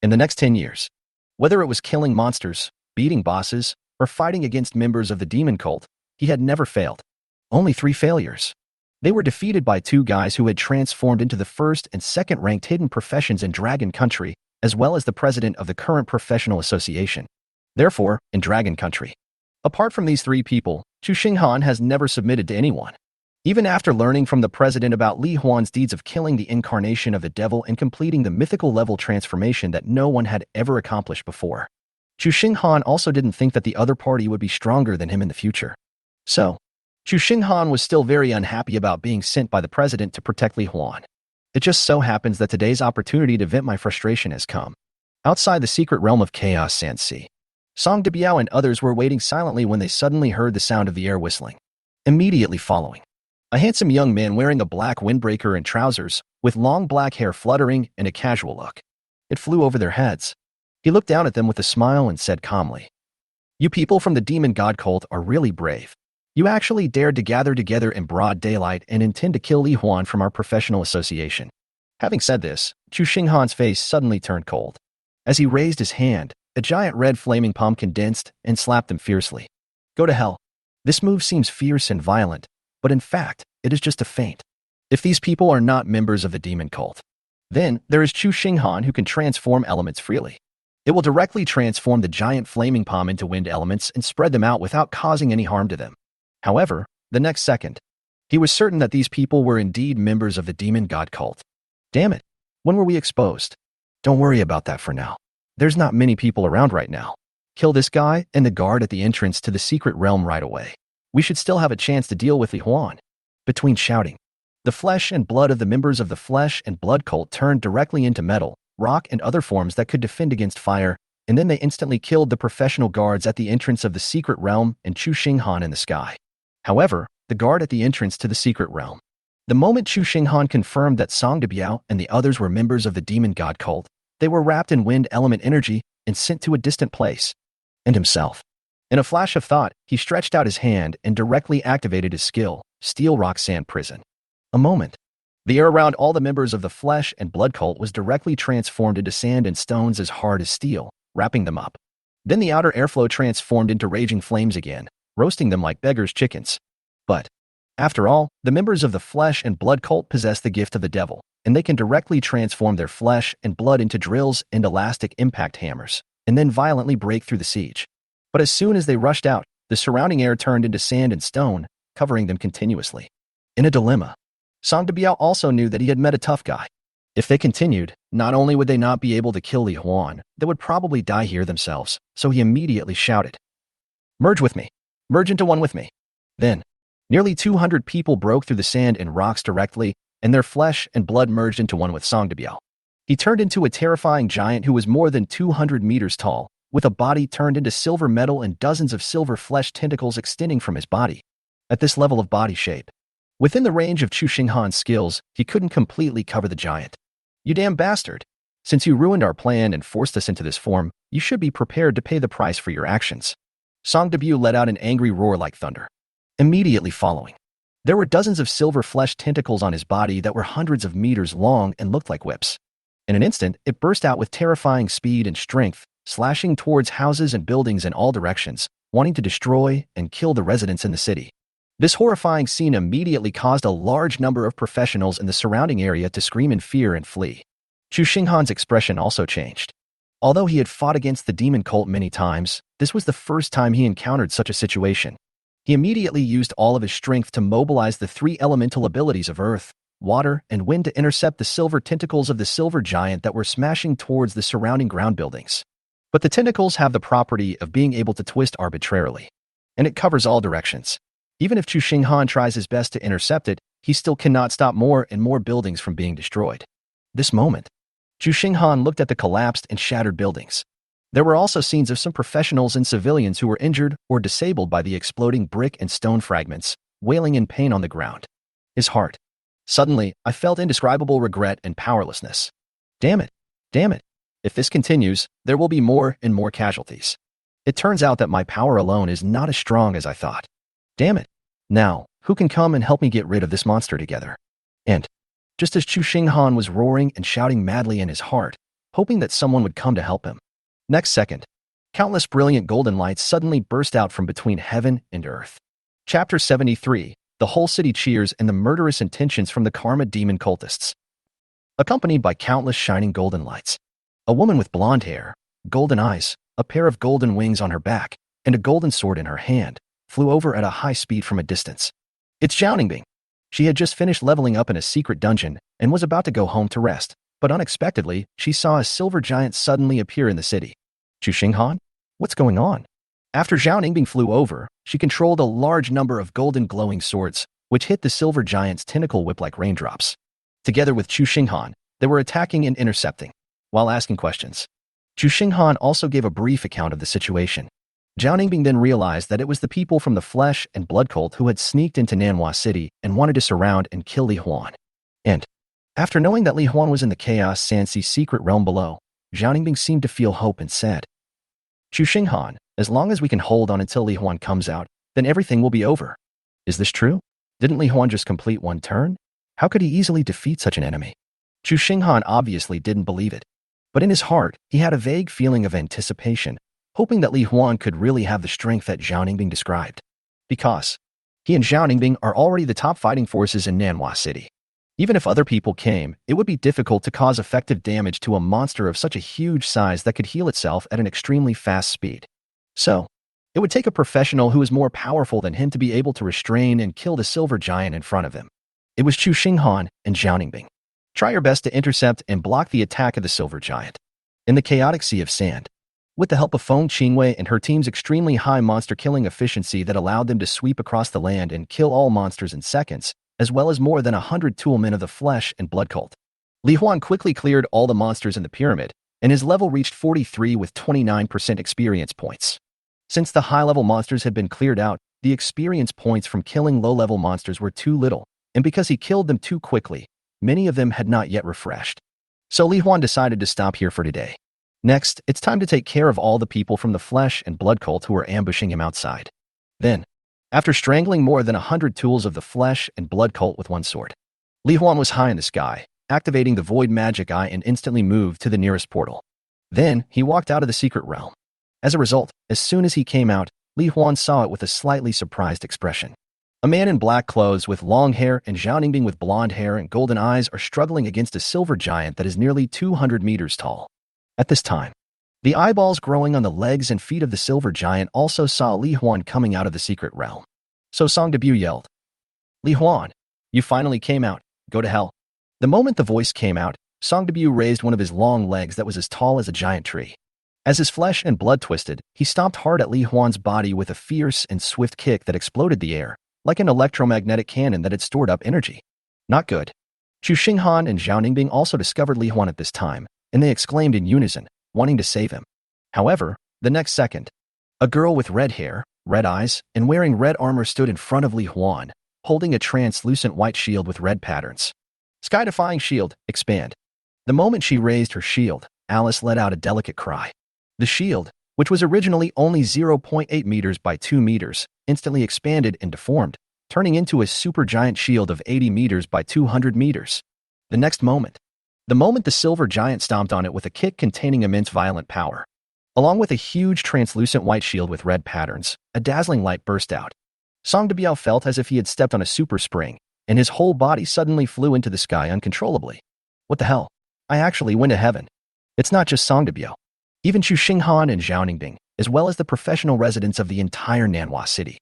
In the next 10 years, whether it was killing monsters, beating bosses, or fighting against members of the demon cult, he had never failed. Only 3 failures. They were defeated by 2 guys who had transformed into the first and second-ranked hidden professions in Dragon Country, as well as the president of the current professional association. Therefore, in Dragon Country, apart from these 3 people, Chu Xinghan has never submitted to anyone. Even after learning from the president about Li Huan's deeds of killing the incarnation of the devil and completing the mythical level transformation that no one had ever accomplished before, Chu Xinghan also didn't think that the other party would be stronger than him in the future. So, Chu Xinghan was still very unhappy about being sent by the president to protect Li Huan. It just so happens that today's opportunity to vent my frustration has come. Outside the secret realm of Chaos Sand Sea, Song Debiao and others were waiting silently when they suddenly heard the sound of the air whistling. Immediately following, a handsome young man wearing a black windbreaker and trousers, with long black hair fluttering and a casual look. It flew over their heads. He looked down at them with a smile and said calmly, "You people from the demon god cult are really brave. You actually dared to gather together in broad daylight and intend to kill Li Huan from our professional association." Having said this, Chu Xinghan's face suddenly turned cold. As he raised his hand, a giant red flaming palm condensed and slapped them fiercely. Go to hell. This move seems fierce and violent, but in fact, it is just a feint. If these people are not members of the demon cult, then there is Chu Xinghan who can transform elements freely. It will directly transform the giant flaming palm into wind elements and spread them out without causing any harm to them. However, the next second, he was certain that these people were indeed members of the demon god cult. Damn it, when were we exposed? Don't worry about that for now. There's not many people around right now. Kill this guy and the guard at the entrance to the secret realm right away. We should still have a chance to deal with Li Huan. Between shouting, the flesh and blood of the members of the flesh and blood cult turned directly into metal, rock, and other forms that could defend against fire, and then they instantly killed the professional guards at the entrance of the secret realm and Chu Xinghan in the sky. However, the guard at the entrance to the secret realm. The moment Chu Xinghan confirmed that Song Debiao and the others were members of the demon god cult, they were wrapped in wind element energy and sent to a distant place. And himself. In a flash of thought, he stretched out his hand and directly activated his skill, Steel Rock Sand Prison. A moment. The air around all the members of the flesh and blood cult was directly transformed into sand and stones as hard as steel, wrapping them up. Then the outer airflow transformed into raging flames again, roasting them like beggars' chickens. But, after all, the members of the flesh and blood cult possess the gift of the devil, and they can directly transform their flesh and blood into drills and elastic impact hammers, and then violently break through the siege. But as soon as they rushed out, the surrounding air turned into sand and stone, covering them continuously. In a dilemma, Song Debiao also knew that he had met a tough guy. If they continued, not only would they not be able to kill Li Huan, they would probably die here themselves, so he immediately shouted, "Merge with me! Merge into one with me!" Then, nearly 200 people broke through the sand and rocks directly, and their flesh and blood merged into one with Song Debiao. He turned into a terrifying giant who was more than 200 meters tall, with a body turned into silver metal and dozens of silver flesh tentacles extending from his body. At this level of body shape, Within the range of Chu Xinghan's skills, he couldn't completely cover the giant. You damn bastard! Since you ruined our plan and forced us into this form, you should be prepared to pay the price for your actions. Song Debut let out an angry roar like thunder. Immediately following, there were dozens of silver-fleshed tentacles on his body that were hundreds of meters long and looked like whips. In an instant, it burst out with terrifying speed and strength, slashing towards houses and buildings in all directions, wanting to destroy and kill the residents in the city. This horrifying scene immediately caused a large number of professionals in the surrounding area to scream in fear and flee. Chu Xinghan's expression also changed. Although he had fought against the demon cult many times, this was the first time he encountered such a situation. He immediately used all of his strength to mobilize the three elemental abilities of earth, water, and wind to intercept the silver tentacles of the silver giant that were smashing towards the surrounding ground buildings. But the tentacles have the property of being able to twist arbitrarily, and it covers all directions. Even if Chu Xinghan tries his best to intercept it, he still cannot stop more and more buildings from being destroyed. This moment, Chu Xinghan looked at the collapsed and shattered buildings. There were also scenes of some professionals and civilians who were injured or disabled by the exploding brick and stone fragments, wailing in pain on the ground. His heart. Suddenly, I felt indescribable regret and powerlessness. Damn it! Damn it! If this continues, there will be more and more casualties. It turns out that my power alone is not as strong as I thought. Damn it! Now, who can come and help me get rid of this monster together? And, just as Chu Xinghan was roaring and shouting madly in his heart, hoping that someone would come to help him, next second, countless brilliant golden lights suddenly burst out from between heaven and earth. Chapter 73, The whole city cheers and the murderous intentions from the Karma demon cultists. Accompanied by countless shining golden lights. A woman with blonde hair, golden eyes, a pair of golden wings on her back, and a golden sword in her hand, flew over at a high speed from a distance. It's Zhao Ningbing. She had just finished leveling up in a secret dungeon and was about to go home to rest, but unexpectedly, she saw a silver giant suddenly appear in the city. Chu Xinghan? What's going on? After Zhao Ningbing flew over, she controlled a large number of golden glowing swords, which hit the silver giant's tentacle whip like raindrops. Together with Chu Xinghan, they were attacking and intercepting, while asking questions. Chu Xinghan also gave a brief account of the situation. Zhao Ningbing then realized that it was the people from the Flesh and Blood cult who had sneaked into Manhwa City and wanted to surround and kill Li Huan. And, after knowing that Li Huan was in the Chaos Sanxi's secret realm below, Zhao Ningbing seemed to feel hope and said, Chu Xinghan, as long as we can hold on until Li Huan comes out, then everything will be over. Is this true? Didn't Li Huan just complete one turn? How could he easily defeat such an enemy? Chu Xinghan obviously didn't believe it. But in his heart, he had a vague feeling of anticipation, hoping that Li Huan could really have the strength that Zhao Ningbing described. Because he and Zhao Ningbing are already the top fighting forces in Manhwa City. Even if other people came, it would be difficult to cause effective damage to a monster of such a huge size that could heal itself at an extremely fast speed. So, it would take a professional who is more powerful than him to be able to restrain and kill the silver giant in front of him. It was Chu Xinghan and Zhao Ningbing. Try your best to intercept and block the attack of the silver giant. In the chaotic sea of sand, with the help of Feng Qingwei and her team's extremely high monster-killing efficiency that allowed them to sweep across the land and kill all monsters in seconds, as well as more than 100 toolmen of the Flesh and Blood cult, Li Huan quickly cleared all the monsters in the pyramid, and his level reached 43 with 29% experience points. Since the high-level monsters had been cleared out, the experience points from killing low-level monsters were too little, and because he killed them too quickly, many of them had not yet refreshed. So Li Huan decided to stop here for today. Next, it's time to take care of all the people from the Flesh and Blood cult who were ambushing him outside. Then, after strangling more than 100 tools of the Flesh and Blood cult with one sword, Li Huan was high in the sky, activating the Void Magic Eye and instantly moved to the nearest portal. Then, he walked out of the secret realm. As a result, as soon as he came out, Li Huan saw it with a slightly surprised expression. A man in black clothes with long hair and Zhao Ningbing with blonde hair and golden eyes are struggling against a silver giant that is nearly 200 meters tall. At this time, the eyeballs growing on the legs and feet of the silver giant also saw Li Huan coming out of the secret realm. So Song Debut yelled, Li Huan, you finally came out, go to hell. The moment the voice came out, Song Debut raised one of his long legs that was as tall as a giant tree. As his flesh and blood twisted, he stomped hard at Li Huan's body with a fierce and swift kick that exploded the air, like an electromagnetic cannon that had stored up energy. Not good. Chu Xinghan and Zhao Ningbing also discovered Li Huan at this time, and they exclaimed in unison, wanting to save him. However, the next second, a girl with red hair, red eyes, and wearing red armor stood in front of Li Huan, holding a translucent white shield with red patterns. Sky-defying shield, expand. The moment she raised her shield, Alice let out a delicate cry. The shield, which was originally only 0.8 meters by 2 meters, instantly expanded and deformed, turning into a supergiant shield of 80 meters by 200 meters. The moment the silver giant stomped on it with a kick containing immense violent power. Along with a huge translucent white shield with red patterns, a dazzling light burst out. Song Debiao felt as if he had stepped on a super spring, and his whole body suddenly flew into the sky uncontrollably. What the hell? I actually went to heaven. It's not just Song Debiao. Even Chu Xinghan and Zhao Ningbing, as well as the professional residents of the entire Nanhua city.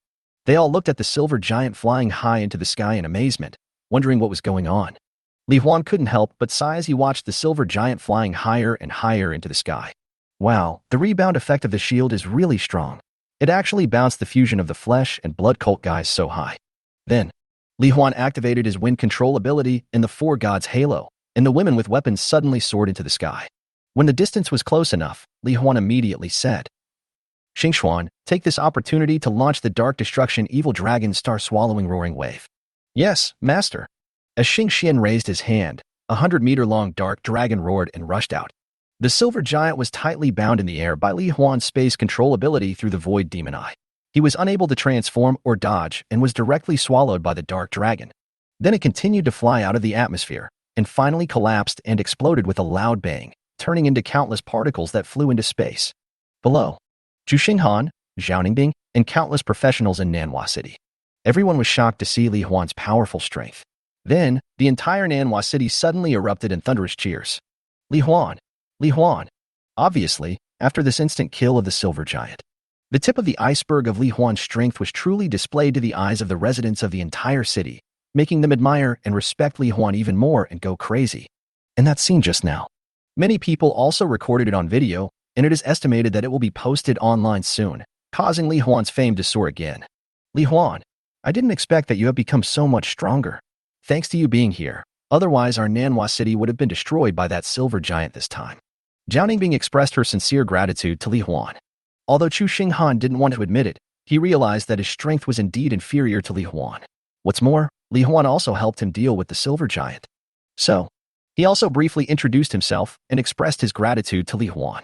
They all looked at the silver giant flying high into the sky in amazement, wondering what was going on. Li Huan couldn't help but sigh as he watched the silver giant flying higher and higher into the sky. Wow, the rebound effect of the shield is really strong. It actually bounced the fusion of the flesh and blood cult guys so high. Then, Li Huan activated his wind control ability in the Four Gods Halo, and the women with weapons suddenly soared into the sky. When the distance was close enough, Li Huan immediately said, Xingxuan, take this opportunity to launch the Dark Destruction Evil Dragon Star-swallowing roaring wave. Yes, master. As Xingxian raised his hand, 100-meter-long dark dragon roared and rushed out. The silver giant was tightly bound in the air by Li Huan's space control ability through the Void Demon Eye. He was unable to transform or dodge and was directly swallowed by the dark dragon. Then it continued to fly out of the atmosphere, and finally collapsed and exploded with a loud bang, turning into countless particles that flew into space. Below, Chu Xinghan, Zhao Ningbing, and countless professionals in Nanhua City. Everyone was shocked to see Li Huan's powerful strength. Then, the entire Nanhua City suddenly erupted in thunderous cheers. Li Huan! Li Huan! Obviously, after this instant kill of the silver giant, the tip of the iceberg of Li Huan's strength was truly displayed to the eyes of the residents of the entire city, making them admire and respect Li Huan even more and go crazy. In that scene just now, many people also recorded it on video, and it is estimated that it will be posted online soon, causing Li Huan's fame to soar again. Li Huan, I didn't expect that you have become so much stronger. Thanks to you being here, otherwise our Nanhua City would have been destroyed by that silver giant this time. Zhao Ningbing expressed her sincere gratitude to Li Huan. Although Chu Xinghan didn't want to admit it, he realized that his strength was indeed inferior to Li Huan. What's more, Li Huan also helped him deal with the silver giant. So, he also briefly introduced himself and expressed his gratitude to Li Huan.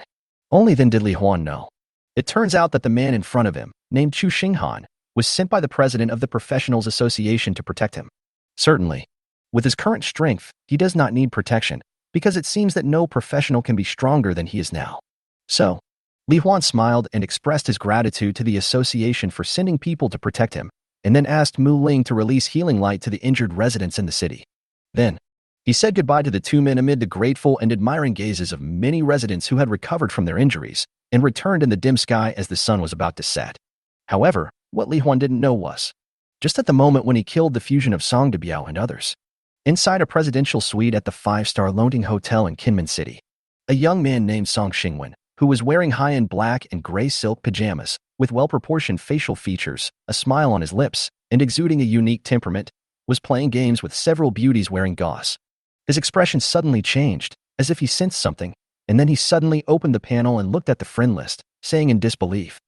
Only then did Li Huan know. It turns out that the man in front of him, named Chu Xinghan, was sent by the president of the Professionals Association to protect him. Certainly, with his current strength, he does not need protection, because it seems that no professional can be stronger than he is now. So, Li Huan smiled and expressed his gratitude to the association for sending people to protect him, and then asked Mu Ling to release healing light to the injured residents in the city. Then, he said goodbye to the two men amid the grateful and admiring gazes of many residents who had recovered from their injuries, and returned in the dim sky as the sun was about to set. However, what Li Huan didn't know was, just at the moment when he killed the fusion of Song Debiao and others, inside a presidential suite at the 5-star Lonting Hotel in Kinmen City, a young man named Song Xingwen, who was wearing high-end black and gray silk pajamas, with well-proportioned facial features, a smile on his lips, and exuding a unique temperament, was playing games with several beauties wearing gauze. His expression suddenly changed, as if he sensed something, and then he suddenly opened the panel and looked at the friend list, saying in disbelief,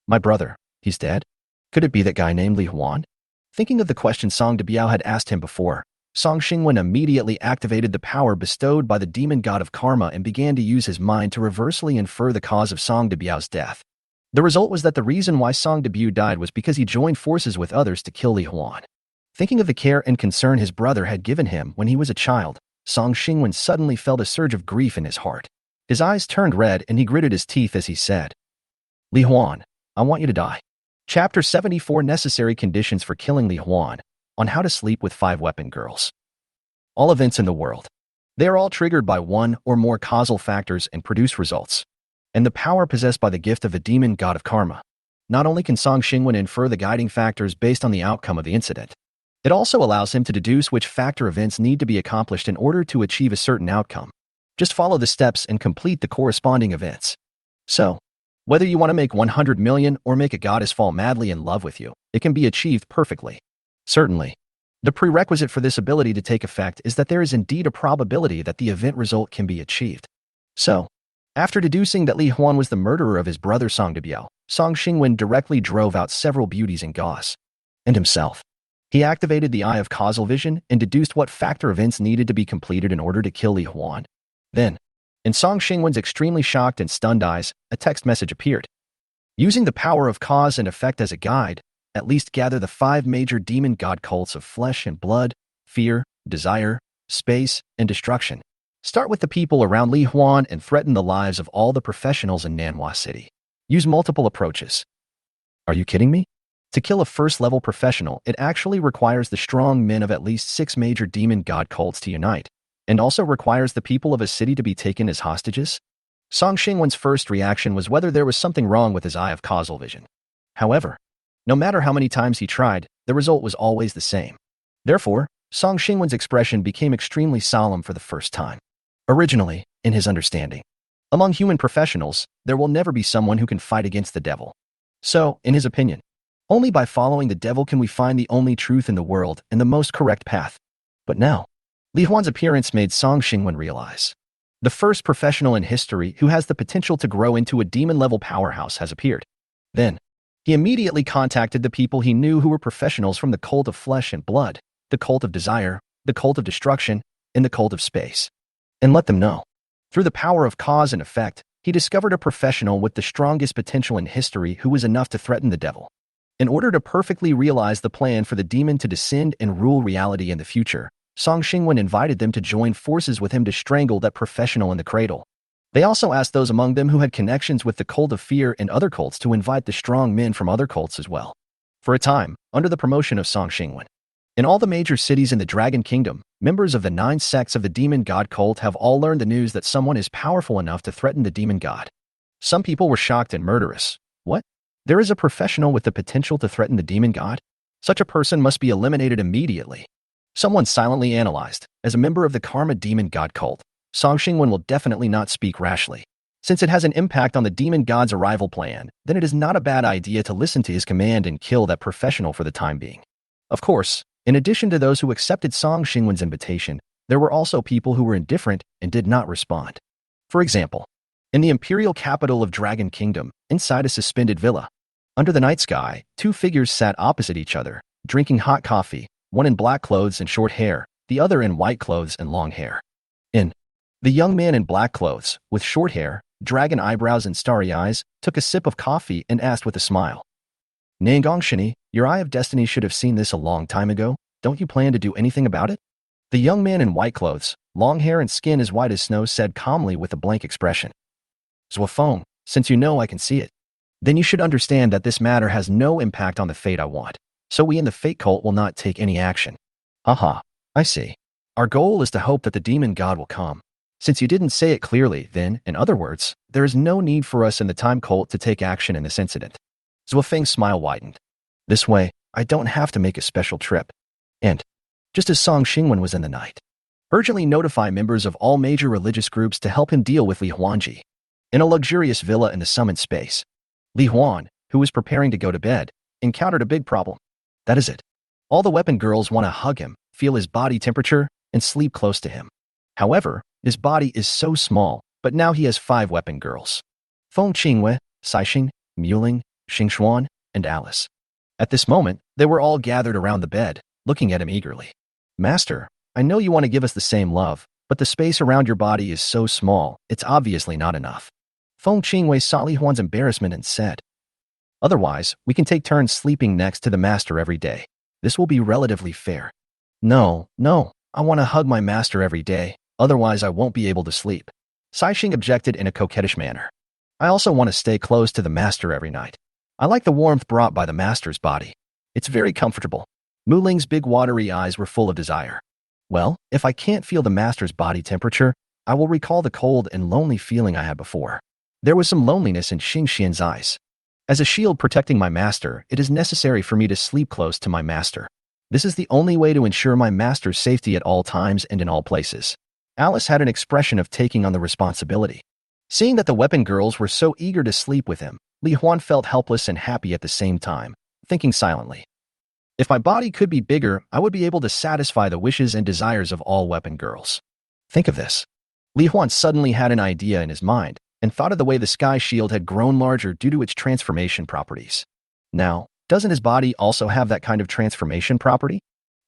"My brother, he's dead? Could it be that guy named Li Huan?" Thinking of the question Song Debiao had asked him before, Song Xingwen immediately activated the power bestowed by the demon god of karma and began to use his mind to reversely infer the cause of Song Debiao's death. The result was that the reason why Song Debiao died was because he joined forces with others to kill Li Huan. Thinking of the care and concern his brother had given him when he was a child, Song Xingwen suddenly felt a surge of grief in his heart. His eyes turned red and he gritted his teeth as he said, "Li Huan, I want you to die." Chapter 74 Necessary Conditions for Killing Li Huan, on how to sleep with 5 weapon girls. All events in the world. They are all triggered by one or more causal factors and produce results. And the power possessed by the gift of the demon god of karma. Not only can Song Xingwen infer the guiding factors based on the outcome of the incident, it also allows him to deduce which factor events need to be accomplished in order to achieve a certain outcome. Just follow the steps and complete the corresponding events. So, whether you want to make 100 million or make a goddess fall madly in love with you, it can be achieved perfectly. Certainly, the prerequisite for this ability to take effect is that there is indeed a probability that the event result can be achieved. So, after deducing that Li Huan was the murderer of his brother Song Debiao, Song Xingwen directly drove out several beauties in gauze. And himself. He activated the Eye of Causal Vision and deduced what factor events needed to be completed in order to kill Li Huan. Then, in Song Xingwen's extremely shocked and stunned eyes, a text message appeared. Using the power of cause and effect as a guide, at least gather the 5 major demon god cults of flesh and blood, fear, desire, space, and destruction. Start with the people around Li Huan and threaten the lives of all the professionals in Nanhua City. Use multiple approaches. Are you kidding me? To kill a first-level professional, it actually requires the strong men of at least 6 major demon god cults to unite, and also requires the people of a city to be taken as hostages? Song Xingwen's first reaction was whether there was something wrong with his Eye of Causal Vision. However, no matter how many times he tried, the result was always the same. Therefore, Song Xingwen's expression became extremely solemn for the first time. Originally, in his understanding, among human professionals, there will never be someone who can fight against the devil. So, in his opinion, only by following the devil can we find the only truth in the world and the most correct path. But now, Li Huan's appearance made Song Xingwen realize. The first professional in history who has the potential to grow into a demon-level powerhouse has appeared. Then, he immediately contacted the people he knew who were professionals from the cult of flesh and blood, the cult of desire, the cult of destruction, and the cult of space, and let them know. Through the power of cause and effect, he discovered a professional with the strongest potential in history who was enough to threaten the devil. In order to perfectly realize the plan for the demon to descend and rule reality in the future, Song Xingwen invited them to join forces with him to strangle that professional in the cradle. They also asked those among them who had connections with the cult of fear and other cults to invite the strong men from other cults as well. For a time, under the promotion of Song Xingwen, in all the major cities in the Dragon Kingdom, members of the 9 sects of the demon god cult have all learned the news that someone is powerful enough to threaten the demon god. Some people were shocked and murderous. What? There is a professional with the potential to threaten the demon god? Such a person must be eliminated immediately. Someone silently analyzed. As a member of the Karma demon god cult, Song Xingwen will definitely not speak rashly. Since it has an impact on the demon god's arrival plan, then it is not a bad idea to listen to his command and kill that professional for the time being. Of course, in addition to those who accepted Song Xingwen's invitation, there were also people who were indifferent and did not respond. For example, in the imperial capital of Dragon Kingdom, inside a suspended villa, under the night sky, 2 figures sat opposite each other, drinking hot coffee, one in black clothes and short hair, the other in white clothes and long hair. The young man in black clothes, with short hair, dragon eyebrows and starry eyes, took a sip of coffee and asked with a smile. Nangong Shini, your Eye of Destiny should have seen this a long time ago. Don't you plan to do anything about it? The young man in white clothes, long hair and skin as white as snow said calmly with a blank expression. Zuofeng, since you know I can see it, then you should understand that this matter has no impact on the fate I want. So we in the Fate Cult will not take any action. Aha, I see. Our goal is to hope that the demon god will come. Since you didn't say it clearly, then, in other words, there is no need for us in the Time Cult to take action in this incident. Zuofeng's smile widened. This way, I don't have to make a special trip. And, just as Song Xingwen was in the night, urgently notify members of all major religious groups to help him deal with Li Huanji. In a luxurious villa in the summit space, Li Huan, who was preparing to go to bed, encountered a big problem. That is it. All the weapon girls want to hug him, feel his body temperature, and sleep close to him. However, his body is so small, but now he has 5 weapon girls. Feng Qingwei, Saixing, Muling, Xingxuan, and Alice. At this moment, they were all gathered around the bed, looking at him eagerly. Master, I know you want to give us the same love, but the space around your body is so small, it's obviously not enough. Feng Qingwei saw Li Huan's embarrassment and said, otherwise, we can take turns sleeping next to the master every day. This will be relatively fair. No, I want to hug my master every day, otherwise I won't be able to sleep. Saixing objected in a coquettish manner. I also want to stay close to the master every night. I like the warmth brought by the master's body. It's very comfortable. Muling's big watery eyes were full of desire. Well, if I can't feel the master's body temperature, I will recall the cold and lonely feeling I had before. There was some loneliness in Xingxian's eyes. As a shield protecting my master, it is necessary for me to sleep close to my master. This is the only way to ensure my master's safety at all times and in all places. Alice had an expression of taking on the responsibility. Seeing that the weapon girls were so eager to sleep with him, Li Huan felt helpless and happy at the same time, thinking silently. If my body could be bigger, I would be able to satisfy the wishes and desires of all weapon girls. Think of this. Li Huan suddenly had an idea in his mind, and thought of the way the sky shield had grown larger due to its transformation properties. Now, Doesn't his body also have that kind of transformation property?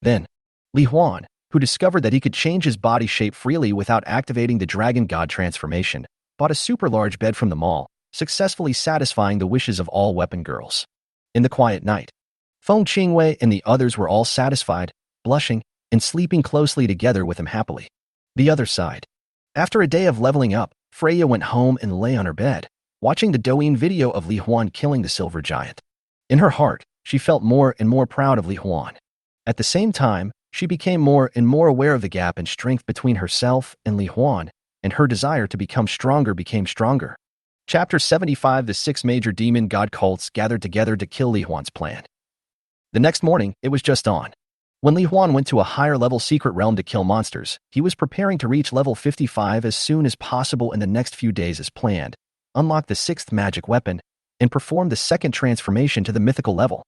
Then, Li Huan, who discovered that he could change his body shape freely without activating the dragon god transformation, bought a super large bed from the mall, successfully satisfying the wishes of all weapon girls. In the quiet night, Feng Qingwei and the others were all satisfied, blushing, and sleeping closely together with him happily. The other side. After a day of leveling up, Freya went home and lay on her bed, watching the Douyin video of Li Huan killing the silver giant. In her heart, she felt more and more proud of Li Huan. At the same time, she became more and more aware of the gap in strength between herself and Li Huan, and her desire to become stronger became stronger. Chapter 75. The 6 major demon god cults gathered together to kill Li Huan's plan. The next morning, it was just dawn. When Li Huan went to a higher-level secret realm to kill monsters, he was preparing to reach level 55 as soon as possible in the next few days as planned, unlock the 6th magic weapon, and perform the 2nd transformation to the mythical level.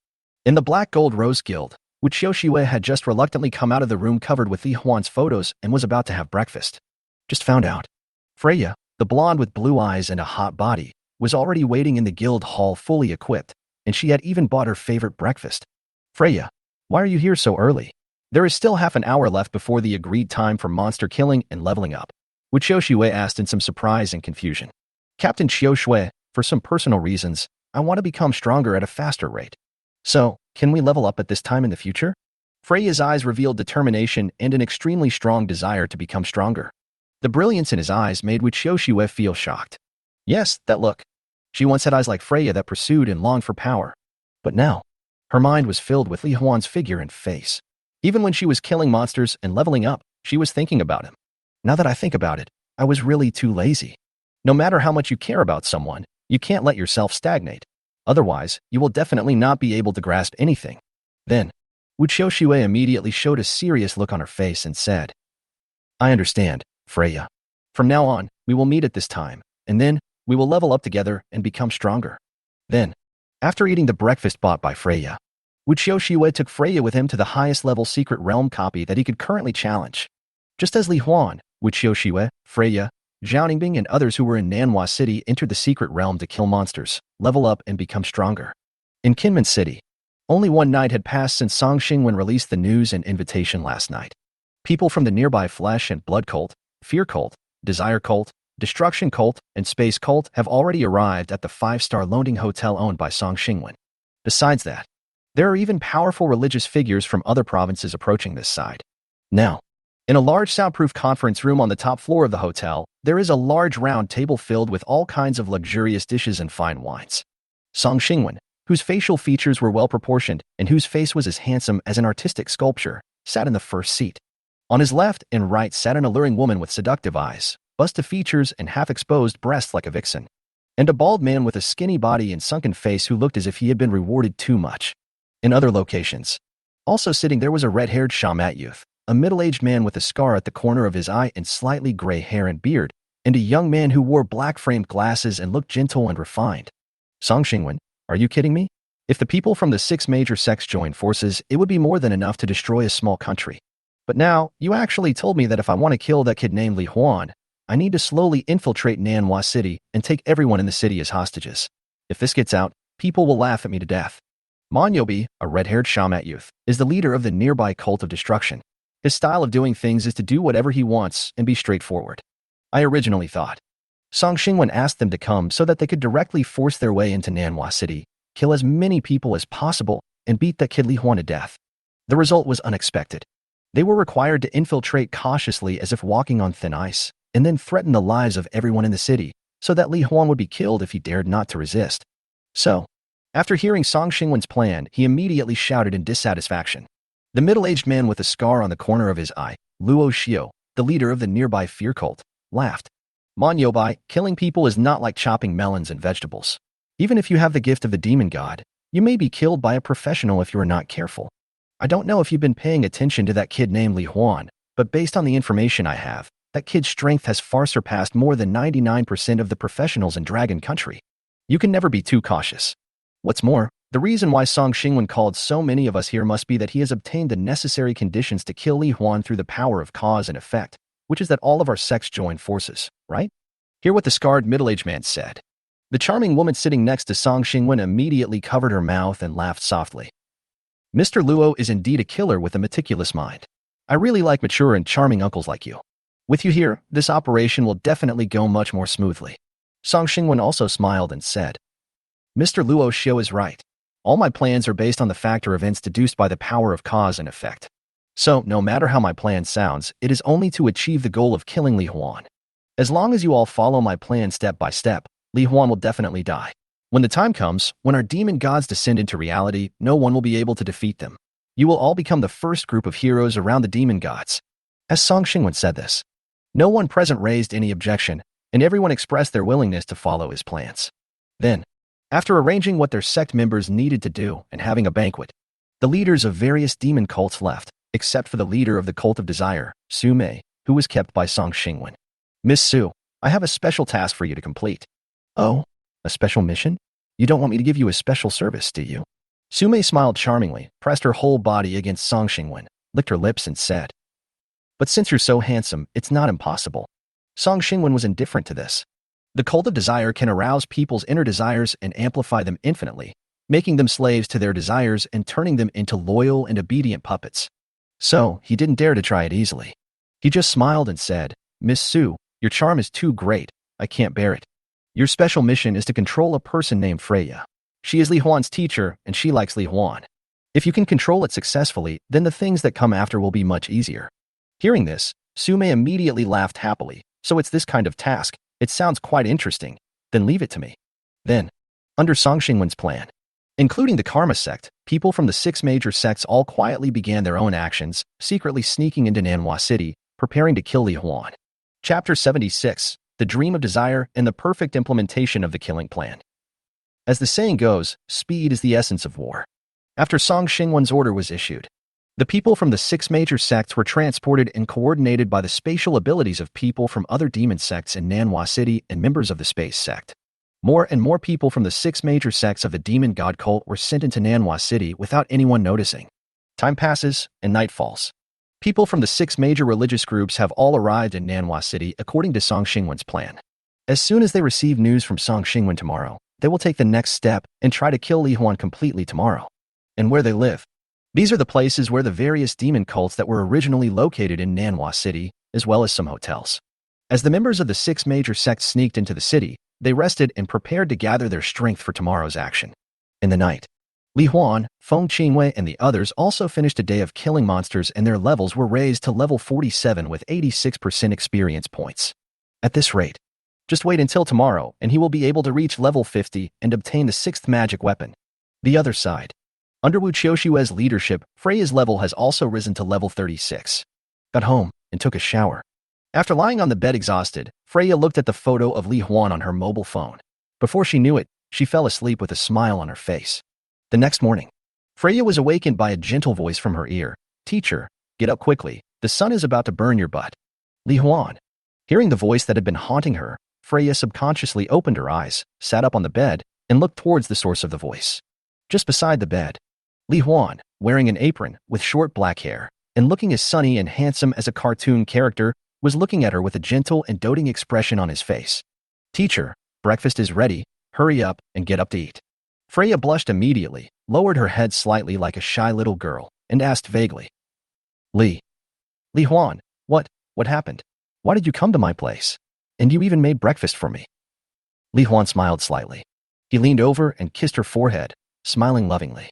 In the Black Gold Rose Guild, Wu Xiaoxiwei had just reluctantly come out of the room covered with Li Huan's photos and was about to have breakfast. Just found out. Freya, the blonde with blue eyes and a hot body, was already waiting in the guild hall fully equipped, and she had even bought her favorite breakfast. Freya, why are you here so early? There is still half an hour left before the agreed time for monster killing and leveling up. Wu Xiaoxiwei asked in some surprise and confusion. Captain Xiaoshui, for some personal reasons, I want to become stronger at a faster rate. So, can we level up at this time in the future? Freya's eyes revealed determination and an extremely strong desire to become stronger. The brilliance in his eyes made Wu Xiaoxiwei feel shocked. Yes, that look. She once had eyes like Freya that pursued and longed for power. But now, her mind was filled with Li Huan's figure and face. Even when she was killing monsters and leveling up, she was thinking about him. Now that I think about it, I was really too lazy. No matter how much you care about someone, you can't let yourself stagnate. Otherwise, you will definitely not be able to grasp anything. Then, Wu Xiaoxiwei immediately showed a serious look on her face and said, I understand, Freya. From now on, we will meet at this time, and then, we will level up together and become stronger. Then, after eating the breakfast bought by Freya, Wu Xiaoxiwei took Freya with him to the highest level secret realm copy that he could currently challenge. Just as Li Huan, Wu Xiaoxiwei, Freya, Zhao Ningbing and others who were in Manhwa City entered the secret realm to kill monsters, level up and become stronger. In Kinmen City, only one night had passed since Song Xingwen released the news and invitation last night. People from the nearby Flesh and Blood Cult, Fear Cult, Desire Cult, Destruction Cult, and Space Cult have already arrived at the 5-star loading hotel owned by Song Xingwen. Besides that, there are even powerful religious figures from other provinces approaching this side. Now, in a large soundproof conference room on the top floor of the hotel, there is a large round table filled with all kinds of luxurious dishes and fine wines. Song Xingwen, whose facial features were well proportioned and whose face was as handsome as an artistic sculpture, sat in the first seat. On his left and right sat an alluring woman with seductive eyes, busty features and half-exposed breasts like a vixen, and a bald man with a skinny body and sunken face who looked as if he had been rewarded too much. In other locations, also sitting there was a red-haired shamat youth, a middle-aged man with a scar at the corner of his eye and slightly gray hair and beard, and a young man who wore black-framed glasses and looked gentle and refined. Song Xingwen, are you kidding me? If the people from the 6 major sects joined forces, it would be more than enough to destroy a small country. But now, you actually told me that if I want to kill that kid named Li Huan, I need to slowly infiltrate Nanhua City and take everyone in the city as hostages. If this gets out, people will laugh at me to death. Monyobi, a red-haired shamat youth, is the leader of the nearby cult of destruction. His style of doing things is to do whatever he wants and be straightforward. I originally thought. Song Xingwen asked them to come so that they could directly force their way into Nanhua City, kill as many people as possible, and beat that kid Li Huan to death. The result was unexpected. They were required to infiltrate cautiously as if walking on thin ice, and then threaten the lives of everyone in the city, so that Li Huan would be killed if he dared not to resist. So, after hearing Song Xingwen's plan, he immediately shouted in dissatisfaction. The middle-aged man with a scar on the corner of his eye, Luo Xiao, the leader of the nearby Fear Cult, laughed. Monyobai, killing people is not like chopping melons and vegetables. Even if you have the gift of the demon god, you may be killed by a professional if you are not careful. I don't know if you've been paying attention to that kid named Li Huan, but based on the information I have, that kid's strength has far surpassed more than 99% of the professionals in Dragon Country. You can never be too cautious. What's more, the reason why Song Xingwen called so many of us here must be that he has obtained the necessary conditions to kill Li Huan through the power of cause and effect, which is that all of our sects join forces, right? Hear what the scarred middle-aged man said. The charming woman sitting next to Song Xingwen immediately covered her mouth and laughed softly. Mr. Luo is indeed a killer with a meticulous mind. I really like mature and charming uncles like you. With you here, this operation will definitely go much more smoothly. Song Xingwen also smiled and said, Mr. Luo's show is right. All my plans are based on the factor events deduced by the power of cause and effect. So, no matter how my plan sounds, it is only to achieve the goal of killing Li Huan. As long as you all follow my plan step by step, Li Huan will definitely die. When the time comes, when our demon gods descend into reality, no one will be able to defeat them. You will all become the first group of heroes around the demon gods. As Song Xingwen said this, no one present raised any objection, and everyone expressed their willingness to follow his plans. Then, after arranging what their sect members needed to do and having a banquet, the leaders of various demon cults left, except for the leader of the Cult of Desire, Su Mei, who was kept by Song Xingwen. Miss Su, I have a special task for you to complete. Oh, a special mission? You don't want me to give you a special service, do you? Su Mei smiled charmingly, pressed her whole body against Song Xingwen, licked her lips and said, But since you're so handsome, it's not impossible. Song Xingwen was indifferent to this. The Cult of Desire can arouse people's inner desires and amplify them infinitely, making them slaves to their desires and turning them into loyal and obedient puppets. So, he didn't dare to try it easily. He just smiled and said, Miss Su, your charm is too great, I can't bear it. Your special mission is to control a person named Freya. She is Li Huan's teacher, and she likes Li Huan. If you can control it successfully, then the things that come after will be much easier. Hearing this, Su Mei immediately laughed happily. So it's this kind of task. It sounds quite interesting. Then leave it to me. Then, under Song Xingwen's plan, including the Karma sect, people from the 6 major sects all quietly began their own actions, secretly sneaking into Manhwa City, preparing to kill Li Huan. Chapter 76, The Dream of Desire and the Perfect Implementation of the Killing Plan. As the saying goes, speed is the essence of war. After Song Xingwen's order was issued, the people from the 6 major sects were transported and coordinated by the spatial abilities of people from other demon sects in Manhwa City and members of the Space sect. More and more people from the 6 major sects of the demon god cult were sent into Manhwa City without anyone noticing. Time passes, and night falls. People from the 6 major religious groups have all arrived in Manhwa City according to Song Xingwen's plan. As soon as they receive news from Song Xingwen tomorrow, they will take the next step and try to kill Li Huan completely tomorrow. And where they live. These are the places where the various demon cults that were originally located in Manhwa City, as well as some hotels. As the members of the 6 major sects sneaked into the city, they rested and prepared to gather their strength for tomorrow's action. In the night, Li Huan, Feng Qingwei, and the others also finished a day of killing monsters, and their levels were raised to level 47 with 86% experience points. At this rate, just wait until tomorrow and he will be able to reach level 50 and obtain the 6th magic weapon. The other side. Under Wu Qiushue's leadership, Freya's level has also risen to level 36. Got home and took a shower. After lying on the bed exhausted, Freya looked at the photo of Li Huan on her mobile phone. Before she knew it, she fell asleep with a smile on her face. The next morning, Freya was awakened by a gentle voice from her ear. Teacher, get up quickly. The sun is about to burn your butt. Li Huan. Hearing the voice that had been haunting her, Freya subconsciously opened her eyes, sat up on the bed, and looked towards the source of the voice. Just beside the bed, Li Huan, wearing an apron, with short black hair, and looking as sunny and handsome as a cartoon character, was looking at her with a gentle and doting expression on his face. Teacher, breakfast is ready, hurry up and get up to eat. Freya blushed immediately, lowered her head slightly like a shy little girl, and asked vaguely, Li Huan, what happened? Why did you come to my place? And you even made breakfast for me. Li Huan smiled slightly. He leaned over and kissed her forehead, smiling lovingly.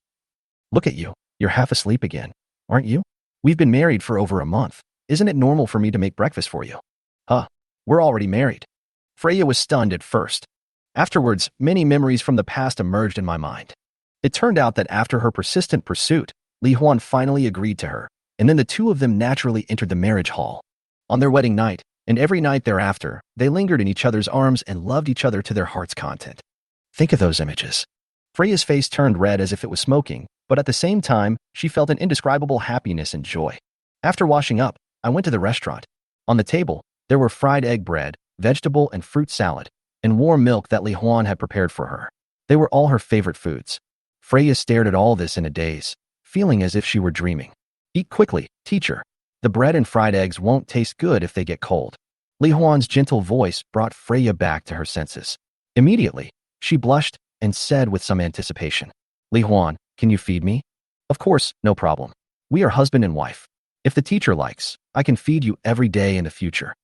Look at you, you're half asleep again, aren't you? We've been married for over a month. Isn't it normal for me to make breakfast for you? Huh, we're already married. Freya was stunned at first. Afterwards, many memories from the past emerged in my mind. It turned out that after her persistent pursuit, Li Huan finally agreed to her, and then the two of them naturally entered the marriage hall. On their wedding night, and every night thereafter, they lingered in each other's arms and loved each other to their heart's content. Think of those images. Freya's face turned red as if it was smoking, but at the same time, she felt an indescribable happiness and joy. After washing up, I went to the restaurant. On the table, there were fried egg bread, vegetable and fruit salad, and warm milk that Li Huan had prepared for her. They were all her favorite foods. Freya stared at all this in a daze, feeling as if she were dreaming. Eat quickly, teacher. The bread and fried eggs won't taste good if they get cold. Li Huan's gentle voice brought Freya back to her senses. Immediately, She blushed and said with some anticipation, Li Huan, can you feed me? Of course, no problem. We are husband and wife. If the teacher likes, I can feed you every day in the future.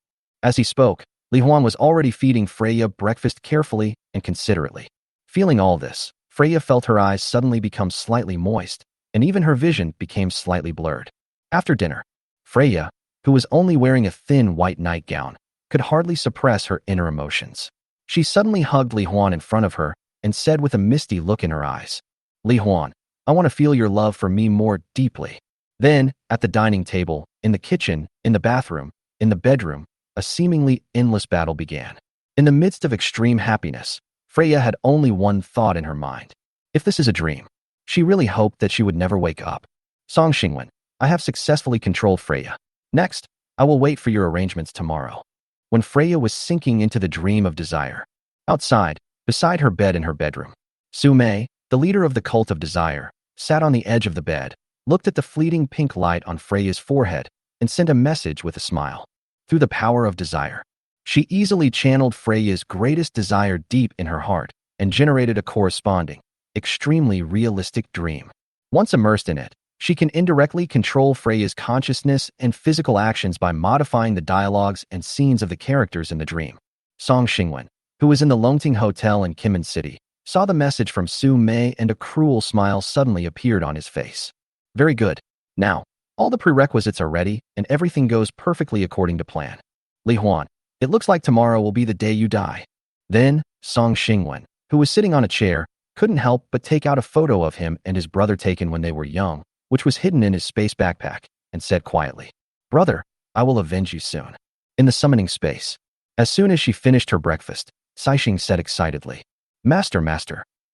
As he spoke, Li Huan was already feeding Freya breakfast carefully and considerately. Feeling all this, Freya felt her eyes suddenly become slightly moist, and even her vision became slightly blurred. After dinner, Freya, who was only wearing a thin white nightgown, could hardly suppress her inner emotions. She suddenly hugged Li Huan in front of her and said with a misty look in her eyes, Li Huan, I want to feel your love for me more deeply. Then, at the dining table, in the kitchen, in the bathroom, in the bedroom, a seemingly endless battle began. In the midst of extreme happiness, Freya had only one thought in her mind. If this is a dream, she really hoped that she would never wake up. Song Xingwen, I have successfully controlled Freya. Next, I will wait for your arrangements tomorrow. When Freya was sinking into the dream of desire, outside, beside her bed in her bedroom, Su Mei, the leader of the cult of desire, sat on the edge of the bed, looked at the fleeting pink light on Freya's forehead, and sent a message with a smile. Through the power of desire, she easily channeled Freya's greatest desire deep in her heart and generated a corresponding, extremely realistic dream. Once immersed in it, she can indirectly control Freya's consciousness and physical actions by modifying the dialogues and scenes of the characters in the dream. Song Xingwen, who was in the Longting Hotel in Kinmen City, saw the message from Su Mei and a cruel smile suddenly appeared on his face. Very good. Now, all the prerequisites are ready and everything goes perfectly according to plan. Li Huan, it looks like tomorrow will be the day you die. Then, Song Xingwen, who was sitting on a chair, couldn't help but take out a photo of him and his brother taken when they were young, which was hidden in his space backpack, and said quietly, Brother, I will avenge you soon. In the summoning space. As soon as she finished her breakfast, Saixing said excitedly, Master,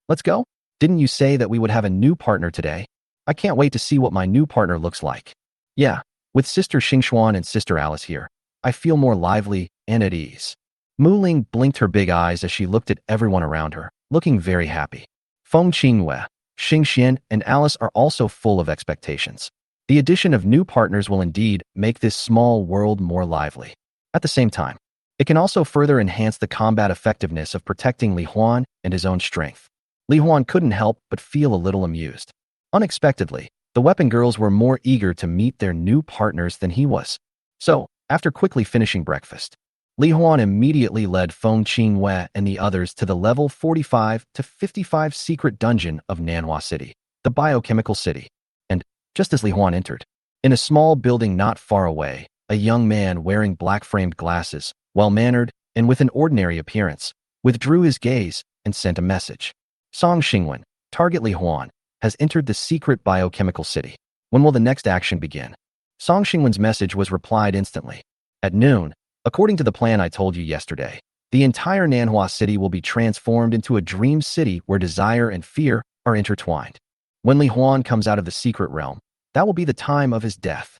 let's go? Didn't you say that we would have a new partner today? I can't wait to see what my new partner looks like. Yeah, with Sister Xingxuan and Sister Alice here, I feel more lively and at ease. Mu Ling blinked her big eyes as she looked at everyone around her, looking very happy. Feng Qingwei, Xing Xian, and Alice are also full of expectations. The addition of new partners will indeed make this small world more lively. At the same time, it can also further enhance the combat effectiveness of protecting Li Huan and his own strength. Li Huan couldn't help but feel a little amused. Unexpectedly, the weapon girls were more eager to meet their new partners than he was. So, after quickly finishing breakfast, Li Huan immediately led Feng Qingwei and the others to the level 45 to 55 secret dungeon of Nanhua City, the biochemical city. And, just as Li Huan entered, in a small building not far away, a young man wearing black-framed glasses, well-mannered, and with an ordinary appearance, withdrew his gaze and sent a message. Song Xingwen, target Li Huan, has entered the secret biochemical city. When will the next action begin? Song Xingwen's message was replied instantly. At noon, according to the plan I told you yesterday, the entire Nanhua city will be transformed into a dream city where desire and fear are intertwined. When Li Huan comes out of the secret realm, that will be the time of his death.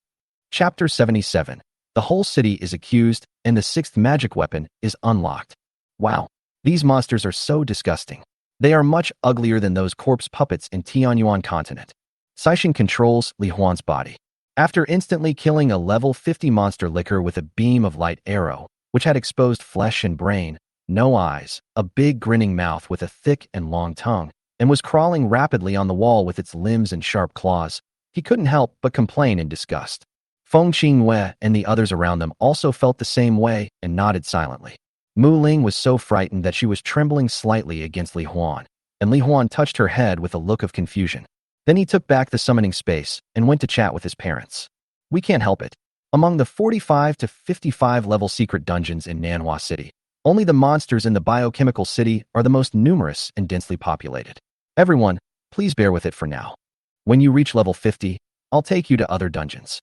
Chapter 77. The whole city is accused, and the sixth magic weapon is unlocked. Wow, these monsters are so disgusting. They are much uglier than those corpse puppets in Tianyuan continent. Saixing controls Li Huan's body. After instantly killing a level 50 monster licker with a beam of light arrow, which had exposed flesh and brain, no eyes, a big grinning mouth with a thick and long tongue, and was crawling rapidly on the wall with its limbs and sharp claws, he couldn't help but complain in disgust. Feng Qingwei and the others around them also felt the same way and nodded silently. Mu Ling was so frightened that she was trembling slightly against Li Huan, and Li Huan touched her head with a look of confusion. Then he took back the summoning space and went to chat with his parents. We can't help it. Among the 45 to 55 level secret dungeons in Nanhua City, only the monsters in the biochemical city are the most numerous and densely populated. Everyone, please bear with it for now. When you reach level 50, I'll take you to other dungeons.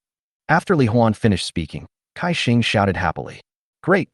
After Li Huan finished speaking, Kai Xing shouted happily. Great.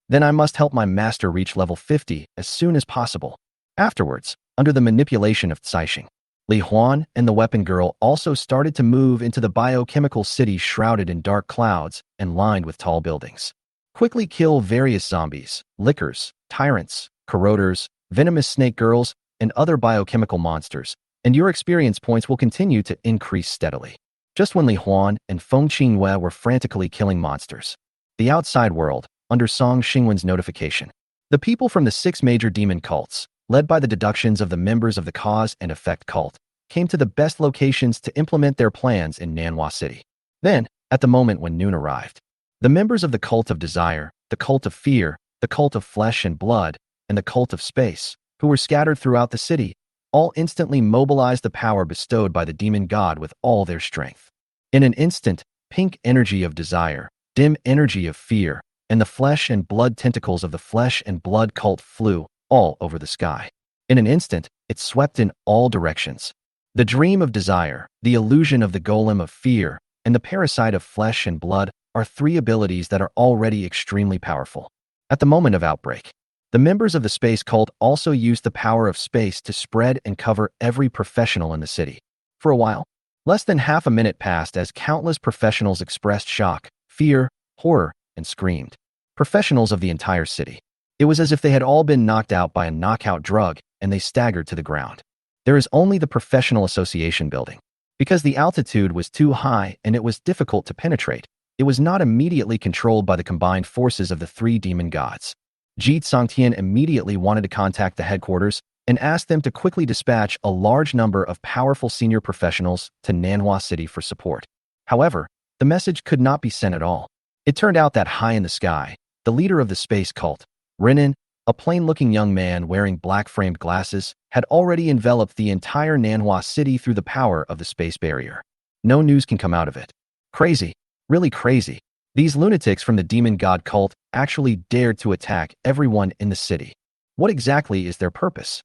Then I must help my master reach level 50 as soon as possible. Afterwards, under the manipulation of Saixing, Li Huan and the weapon girl also started to move into the biochemical city shrouded in dark clouds and lined with tall buildings. Quickly kill various zombies, lickers, tyrants, corroders, venomous snake girls, and other biochemical monsters, and your experience points will continue to increase steadily. Just when Li Huan and Feng Qingwei were frantically killing monsters, the outside world, under Song Xingwen's notification, the people from the 6 major demon cults, led by the deductions of the members of the cause and effect cult, came to the best locations to implement their plans in Manhwa City. Then, at the moment when noon arrived, the members of the cult of desire, the cult of fear, the cult of flesh and blood, and the cult of space, who were scattered throughout the city, all instantly mobilized the power bestowed by the demon god with all their strength. In an instant, pink energy of desire, dim energy of fear, and the flesh and blood tentacles of the flesh and blood cult flew all over the sky. In an instant, it swept in all directions. The dream of desire, the illusion of the golem of fear, and the parasite of flesh and blood are three abilities that are already extremely powerful. At the moment of outbreak, the members of the space cult also used the power of space to spread and cover every professional in the city. For a while, less than half a minute passed as countless professionals expressed shock, fear, horror, and screamed. Professionals of the entire city. It was as if they had all been knocked out by a knockout drug and they staggered to the ground. There is only the professional association building. Because the altitude was too high and it was difficult to penetrate, it was not immediately controlled by the combined forces of the three demon gods. Jeet Songtian immediately wanted to contact the headquarters and asked them to quickly dispatch a large number of powerful senior professionals to Nanhua City for support. However, the message could not be sent at all. It turned out that high in the sky, the leader of the space cult, Renan, a plain-looking young man wearing black-framed glasses, had already enveloped the entire Nanhua City through the power of the space barrier. No news can come out of it. Crazy. Really crazy. These lunatics from the demon god cult actually dared to attack everyone in the city. What exactly is their purpose?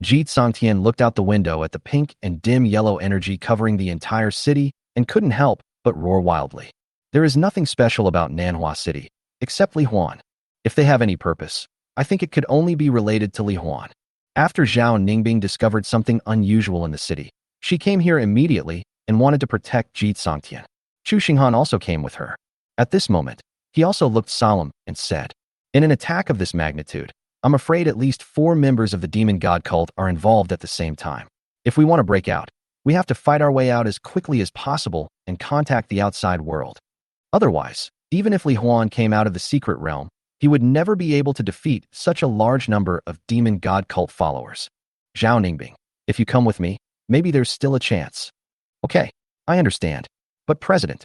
Jeet Songtian looked out the window at the pink and dim yellow energy covering the entire city and couldn't help but roar wildly. There is nothing special about Nanhua City, except Li Huan. If they have any purpose, I think it could only be related to Li Huan. After Zhao Ningbing discovered something unusual in the city, she came here immediately and wanted to protect Jeet Songtian. Chu Xinghan also came with her. At this moment, he also looked solemn and said, "In an attack of this magnitude, I'm afraid at least 4 members of the demon god cult are involved at the same time. If we want to break out, we have to fight our way out as quickly as possible and contact the outside world. Otherwise, even if Li Huan came out of the secret realm, he would never be able to defeat such a large number of demon god cult followers. Zhao Ningbing, if you come with me, maybe there's still a chance." "Okay, I understand. But President,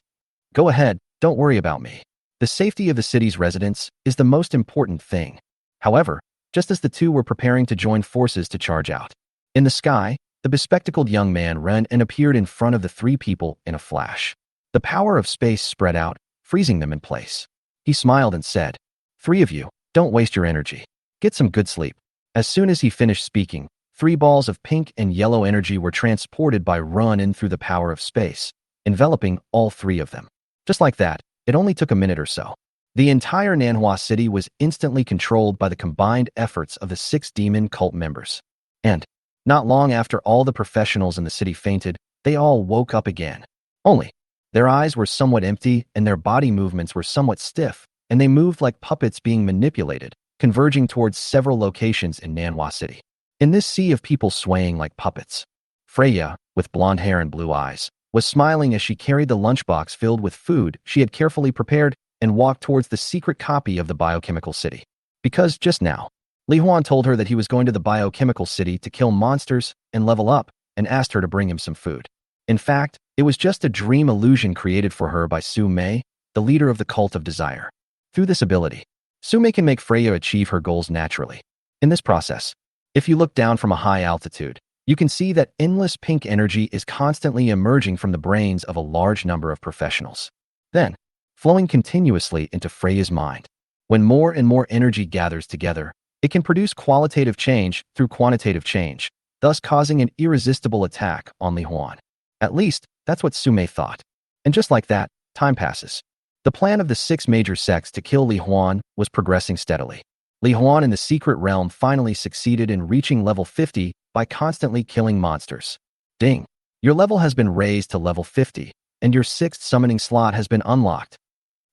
go ahead, don't worry about me. The safety of the city's residents is the most important thing." However, just as the two were preparing to join forces to charge out, in the sky, the bespectacled young man ran and appeared in front of the 3 people in a flash. The power of space spread out, freezing them in place. He smiled and said, "3 of you, don't waste your energy. Get some good sleep." As soon as he finished speaking, 3 balls of pink and yellow energy were transported by run-in through the power of space, enveloping all 3 of them. Just like that, it only took a minute or so. The entire Nanhua City was instantly controlled by the combined efforts of the 6 demon cult members. And, not long after all the professionals in the city fainted, they all woke up again. Only, their eyes were somewhat empty and their body movements were somewhat stiff, and they moved like puppets being manipulated, converging towards several locations in Nanhua City. In this sea of people swaying like puppets, Freya, with blonde hair and blue eyes, was smiling as she carried the lunchbox filled with food she had carefully prepared and walked towards the secret copy of the biochemical city. Because just now, Li Huan told her that he was going to the biochemical city to kill monsters and level up and asked her to bring him some food. In fact, it was just a dream illusion created for her by Su Mei, the leader of the cult of desire. Through this ability, Su Mei can make Freya achieve her goals naturally. In this process, if you look down from a high altitude, you can see that endless pink energy is constantly emerging from the brains of a large number of professionals, then flowing continuously into Freya's mind. When more and more energy gathers together, it can produce qualitative change through quantitative change, thus causing an irresistible attack on Li Huan. At least, that's what Su Mei thought. And just like that, time passes. The plan of the 6 major sects to kill Li Huan was progressing steadily. Li Huan in the secret realm finally succeeded in reaching level 50 by constantly killing monsters. Ding! Your level has been raised to level 50, and your 6th summoning slot has been unlocked.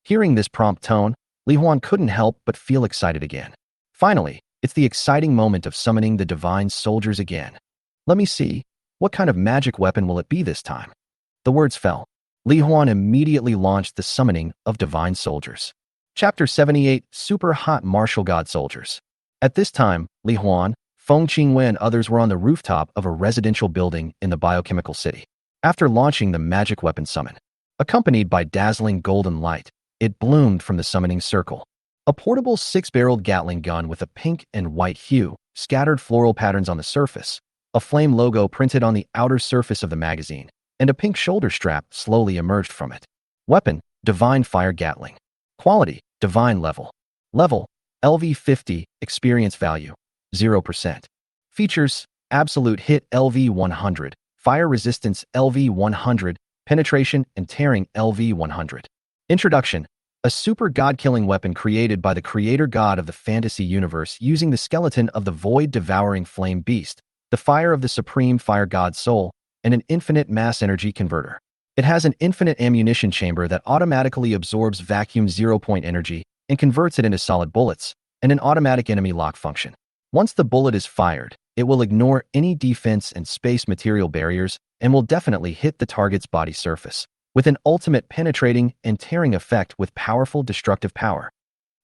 Hearing this prompt tone, Li Huan couldn't help but feel excited again. Finally, it's the exciting moment of summoning the divine soldiers again. Let me see, what kind of magic weapon will it be this time? The words fell. Li Huan immediately launched the summoning of divine soldiers. Chapter 78, Super Hot Martial God Soldiers. At this time, Li Huan, Feng Qingwei and others were on the rooftop of a residential building in the biochemical city. After launching the magic weapon summon, accompanied by dazzling golden light, it bloomed from the summoning circle. A portable six-barreled Gatling gun with a pink and white hue, scattered floral patterns on the surface, a flame logo printed on the outer surface of the magazine, and a pink shoulder strap slowly emerged from it. Weapon, Divine Fire Gatling. Quality, Divine Level. Level, LV50, Experience Value, 0%. Features, Absolute Hit LV100, Fire Resistance LV100, Penetration and Tearing LV100. Introduction, a super god-killing weapon created by the creator god of the fantasy universe using the skeleton of the void-devouring flame beast, the fire of the supreme fire god soul, and an infinite mass energy converter. It has an infinite ammunition chamber that automatically absorbs vacuum zero-point energy and converts it into solid bullets, and an automatic enemy lock function. Once the bullet is fired, it will ignore any defense and space material barriers and will definitely hit the target's body surface, with an ultimate penetrating and tearing effect with powerful destructive power.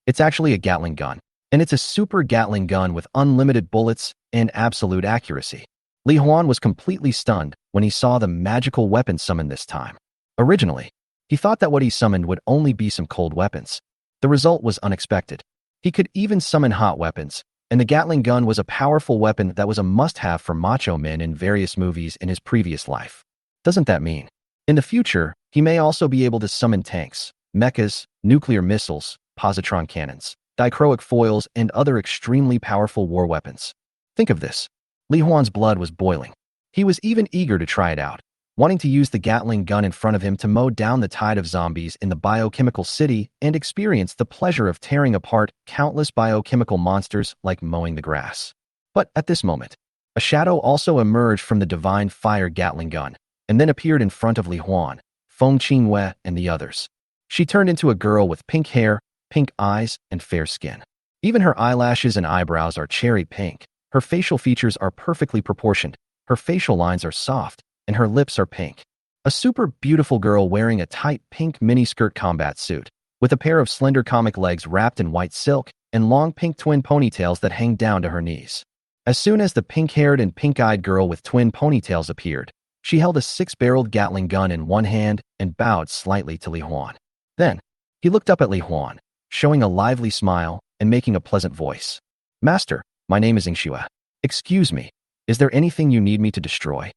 It's actually a Gatling gun, and it's a super Gatling gun with unlimited bullets and absolute accuracy. Li Huan was completely stunned when he saw the magical weapon summoned this time. Originally, he thought that what he summoned would only be some cold weapons. The result was unexpected. He could even summon hot weapons, and the Gatling gun was a powerful weapon that was a must-have for macho men in various movies in his previous life. Doesn't that mean, in the future, he may also be able to summon tanks, mechas, nuclear missiles, positron cannons, dichroic foils, and other extremely powerful war weapons? Think of this. Li Huan's blood was boiling. He was even eager to try it out, wanting to use the Gatling gun in front of him to mow down the tide of zombies in the biochemical city and experience the pleasure of tearing apart countless biochemical monsters like mowing the grass. But at this moment, a shadow also emerged from the Divine Fire Gatling gun, and then appeared in front of Li Huan, Feng Qingwei, and the others. She turned into a girl with pink hair, pink eyes, and fair skin. Even her eyelashes and eyebrows are cherry pink. Her facial features are perfectly proportioned, her facial lines are soft, and her lips are pink. A super beautiful girl wearing a tight pink miniskirt combat suit, with a pair of slender comic legs wrapped in white silk, and long pink twin ponytails that hang down to her knees. As soon as the pink-haired and pink-eyed girl with twin ponytails appeared, she held a six-barreled Gatling gun in one hand and bowed slightly to Li Huan. Then, he looked up at Li Huan, showing a lively smile and making a pleasant voice. "Master, my name is Ingxue. Excuse me, is there anything you need me to destroy?"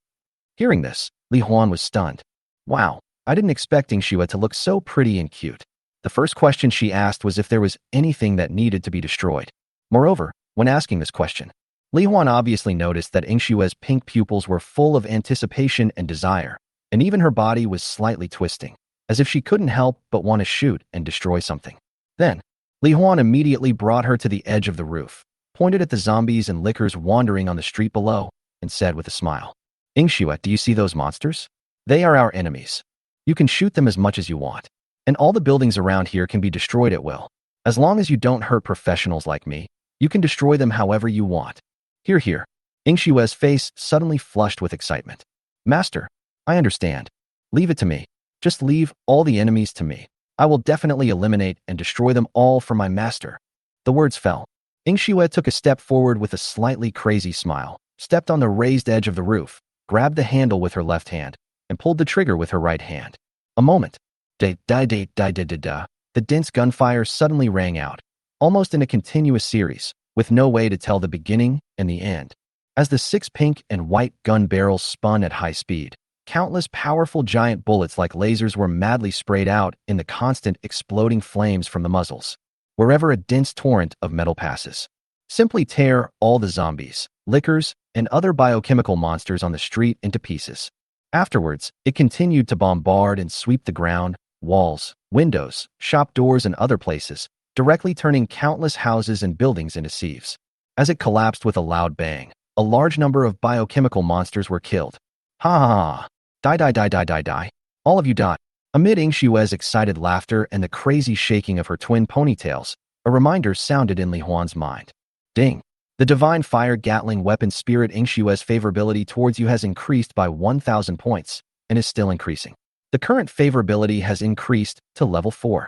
Hearing this, Li Huan was stunned. Wow, I didn't expect Ingxue to look so pretty and cute. The first question she asked was if there was anything that needed to be destroyed. Moreover, when asking this question, Li Huan obviously noticed that Ingxue's pink pupils were full of anticipation and desire, and even her body was slightly twisting, as if she couldn't help but want to shoot and destroy something. Then, Li Huan immediately brought her to the edge of the roof, pointed at the zombies and lickers wandering on the street below, and said with a smile, "Ingxue, do you see those monsters? They are our enemies. You can shoot them as much as you want, and all the buildings around here can be destroyed at will. As long as you don't hurt professionals like me, you can destroy them however you want." Hear, hear. Ingxue's face suddenly flushed with excitement. "Master, I understand. Leave it to me. Just leave all the enemies to me. I will definitely eliminate and destroy them all for my master." The words fell. Ingxue took a step forward with a slightly crazy smile, stepped on the raised edge of the roof, grabbed the handle with her left hand, and pulled the trigger with her right hand. A moment. Da-da-da-da-da-da-da. The dense gunfire suddenly rang out, almost in a continuous series, with no way to tell the beginning and the end. As the six pink and white gun barrels spun at high speed, countless powerful giant bullets like lasers were madly sprayed out in the constant exploding flames from the muzzles. Wherever a dense torrent of metal passes, simply tear all the zombies, lickers, and other biochemical monsters on the street into pieces. Afterwards, it continued to bombard and sweep the ground, walls, windows, shop doors, and other places, directly turning countless houses and buildings into sieves. As it collapsed with a loud bang, a large number of biochemical monsters were killed. Ha ha ha! Die die die die die die! All of you die! Amid Ingxue's excited laughter and the crazy shaking of her twin ponytails, a reminder sounded in Li Huan's mind. Ding! The Divine Fire Gatling weapon spirit Ingxue's favorability towards you has increased by 1,000 points and is still increasing. The current favorability has increased to level 4.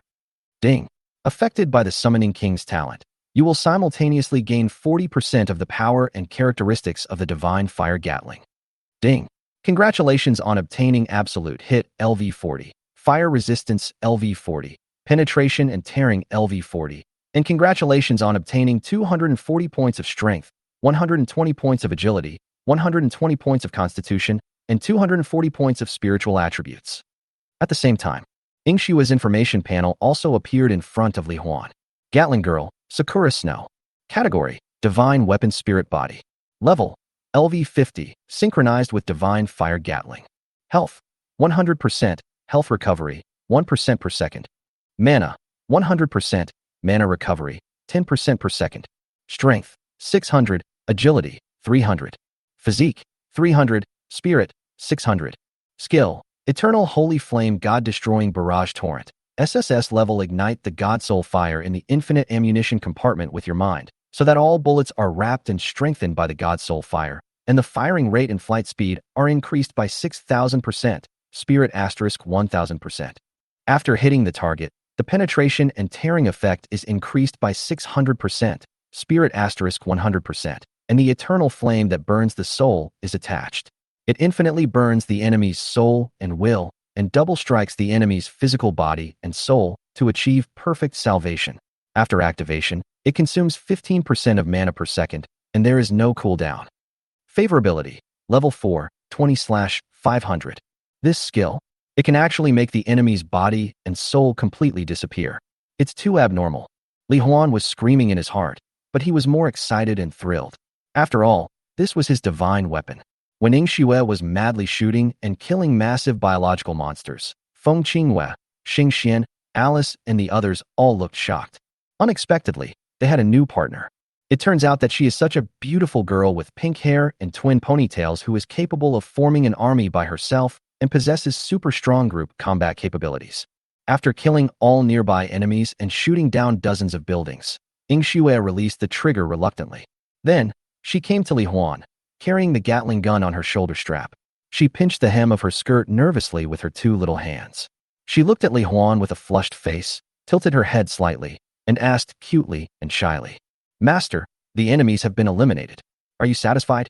Ding! Affected by the Summoning King's talent, You will simultaneously gain 40% of the power and characteristics of the Divine Fire Gatling. Ding! Congratulations on obtaining Absolute Hit LV40, Fire Resistance LV40, Penetration and Tearing LV40, and congratulations on obtaining 240 points of Strength, 120 points of Agility, 120 points of Constitution, and 240 points of Spiritual Attributes. At the same time, Ingshua's information panel also appeared in front of Li Huan. Gatling Girl, Sakura Snow. Category, Divine Weapon Spirit Body. Level, LV50, synchronized with Divine Fire Gatling. Health, 100%, Health Recovery, 1% per second. Mana, 100%, Mana Recovery, 10% per second. Strength, 600, Agility, 300. Physique, 300, Spirit, 600. Skill, Eternal Holy Flame God-Destroying Barrage Torrent. SSS level Ignite the God Soul Fire in the infinite ammunition compartment with your mind, so that all bullets are wrapped and strengthened by the God Soul Fire, and the firing rate and flight speed are increased by 6,000%, Spirit asterisk 1,000%. After hitting the target, the penetration and tearing effect is increased by 600%, Spirit asterisk 100%, and the eternal flame that burns the soul is attached. It infinitely burns the enemy's soul and will, and double strikes the enemy's physical body and soul to achieve perfect salvation. After activation, it consumes 15% of mana per second, and there is no cooldown. Favorability, level 4, 20/500. This skill, it can actually make the enemy's body and soul completely disappear. It's too abnormal. Li Huan was screaming in his heart, but he was more excited and thrilled. After all, this was his divine weapon. When Ingxue was madly shooting and killing massive biological monsters, Feng Qinghue, Xing Xian, Alice, and the others all looked shocked. Unexpectedly, they had a new partner. It turns out that she is such a beautiful girl with pink hair and twin ponytails who is capable of forming an army by herself and possesses super strong group combat capabilities. After killing all nearby enemies and shooting down dozens of buildings, Ingxue released the trigger reluctantly. Then, she came to Li Huan, carrying the Gatling gun on her shoulder strap. She pinched the hem of her skirt nervously with her two little hands. She looked at Li Huan with a flushed face, tilted her head slightly, and asked cutely and shyly, "Master, the enemies have been eliminated. Are you satisfied?"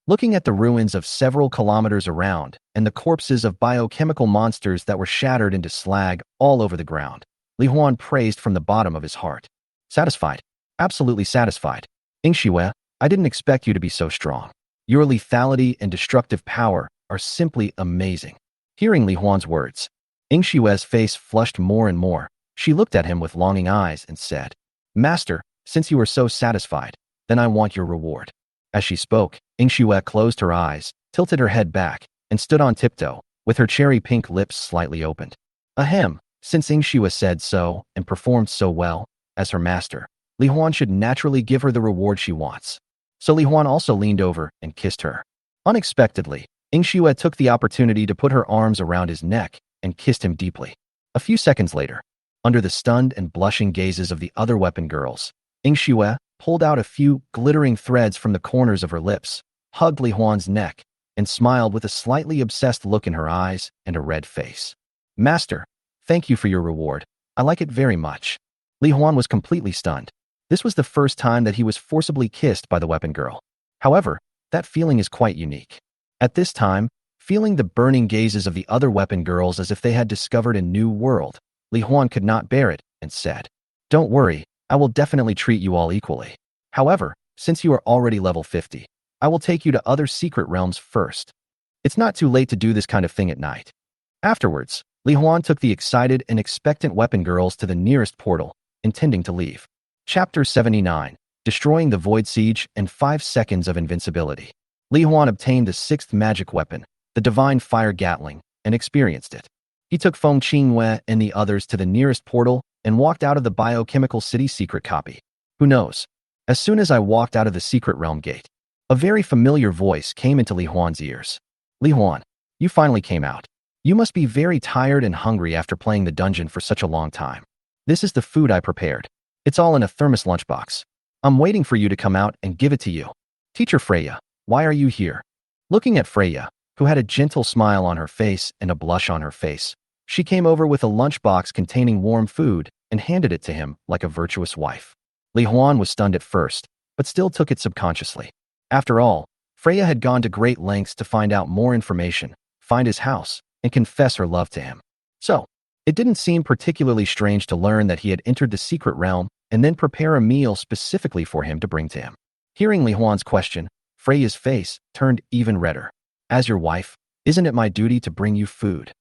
Looking at the ruins of several kilometers around and the corpses of biochemical monsters that were shattered into slag all over the ground, Li Huan praised from the bottom of his heart. "Satisfied. Absolutely satisfied. Ingxue, I didn't expect you to be so strong. Your lethality and destructive power are simply amazing." Hearing Li Huan's words, Ingxue's face flushed more and more. She looked at him with longing eyes and said, "Master, since you are so satisfied, then I want your reward." As she spoke, Ingxue closed her eyes, tilted her head back, and stood on tiptoe, with her cherry-pink lips slightly opened. Ahem, since Ingxue said so and performed so well, as her master, Li Huan should naturally give her the reward she wants. So Li Huan also leaned over and kissed her. Unexpectedly, Ingxue took the opportunity to put her arms around his neck and kissed him deeply. A few seconds later, under the stunned and blushing gazes of the other weapon girls, Ingxue pulled out a few glittering threads from the corners of her lips, hugged Li Huan's neck, and smiled with a slightly obsessed look in her eyes and a red face. "Master, thank you for your reward. I like it very much." Li Huan was completely stunned. This was the first time that he was forcibly kissed by the weapon girl. However, that feeling is quite unique. At this time, feeling the burning gazes of the other weapon girls as if they had discovered a new world, Li Huan could not bear it and said, "Don't worry, I will definitely treat you all equally. However, since you are already level 50, I will take you to other secret realms first. It's not too late to do this kind of thing at night." Afterwards, Li Huan took the excited and expectant weapon girls to the nearest portal, intending to leave. Chapter 79, Destroying the Void Siege and 5 Seconds of Invincibility. Li Huan obtained the 6th magic weapon, the Divine Fire Gatling, and experienced it. He took Feng Qinghue and the others to the nearest portal and walked out of the biochemical city secret copy. Who knows? As soon as I walked out of the secret realm gate, a very familiar voice came into Li Huan's ears. "Li Huan, you finally came out. You must be very tired and hungry after playing the dungeon for such a long time. This is the food I prepared. It's all in a thermos lunchbox. I'm waiting for you to come out and give it to you. Teacher Freya, why are you here?" Looking at Freya, who had a gentle smile on her face and a blush on her face, she came over with a lunchbox containing warm food and handed it to him like a virtuous wife. Li Huan was stunned at first, but still took it subconsciously. After all, Freya had gone to great lengths to find out more information, find his house, and confess her love to him. So, it didn't seem particularly strange to learn that he had entered the secret realm and then prepare a meal specifically for him to bring to him. Hearing Li Huan's question, Freya's face turned even redder. As your wife, isn't it my duty to bring you food?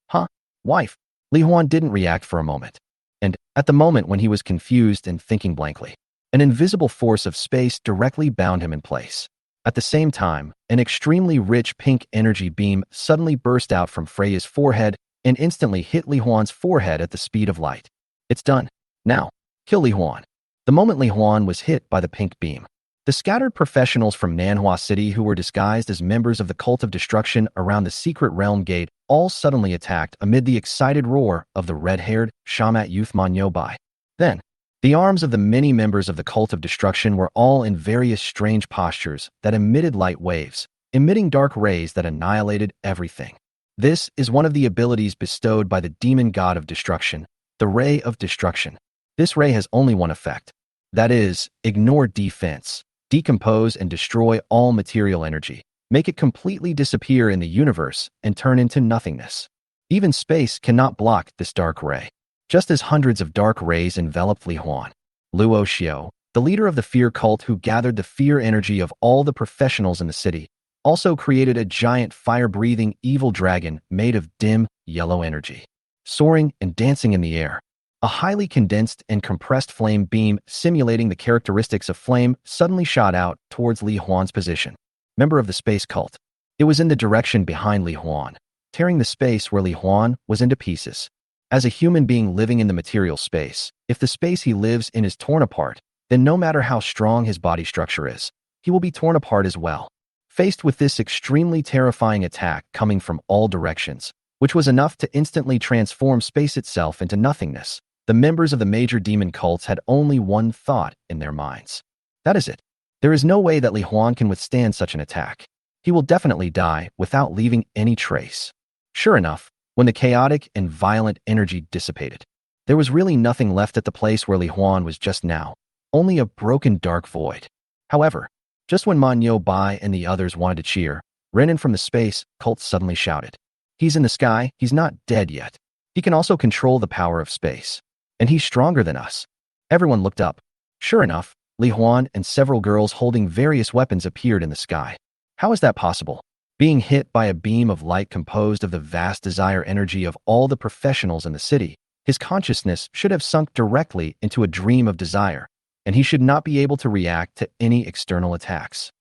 Huh? Wife? Li Huan didn't react for a moment. And, at the moment when he was confused and thinking blankly, an invisible force of space directly bound him in place. At the same time, an extremely rich pink energy beam suddenly burst out from Freya's forehead and instantly hit Li Huan's forehead at the speed of light. It's done. Now, kill Li Huan. The moment Li Huan was hit by the pink beam, the scattered professionals from Manhwa City who were disguised as members of the Cult of Destruction around the secret realm gate all suddenly attacked amid the excited roar of the red-haired, shamat youth Manhwa Bai. Then, the arms of the many members of the Cult of Destruction were all in various strange postures that emitted light waves, emitting dark rays that annihilated everything. This is one of the abilities bestowed by the demon god of destruction, the Ray of Destruction. This ray has only one effect. That is, ignore defense, decompose and destroy all material energy, make it completely disappear in the universe and turn into nothingness. Even space cannot block this dark ray. Just as hundreds of dark rays enveloped Li Huan, Luo Xiao, the leader of the fear cult who gathered the fear energy of all the professionals in the city, also created a giant fire-breathing evil dragon made of dim, yellow energy. Soaring and dancing in the air, a highly condensed and compressed flame beam simulating the characteristics of flame suddenly shot out towards Li Huan's position. Member of the space cult. It was in the direction behind Li Huan, tearing the space where Li Huan was into pieces. As a human being living in the material space, if the space he lives in is torn apart, then no matter how strong his body structure is, he will be torn apart as well. Faced with this extremely terrifying attack coming from all directions, which was enough to instantly transform space itself into nothingness, the members of the major demon cults had only one thought in their minds. That is it. There is no way that Li Huan can withstand such an attack. He will definitely die without leaving any trace. Sure enough, when the chaotic and violent energy dissipated, there was really nothing left at the place where Li Huan was just now, only a broken dark void. However, just when Manhwa Bai and the others wanted to cheer, Renan from the space cult suddenly shouted, "He's in the sky, he's not dead yet. He can also control the power of space. And he's stronger than us." Everyone looked up. Sure enough, Li Huan and several girls holding various weapons appeared in the sky. How is that possible? Being hit by a beam of light composed of the vast desire energy of all the professionals in the city, his consciousness should have sunk directly into a dream of desire, and he should not be able to react to any external attacks.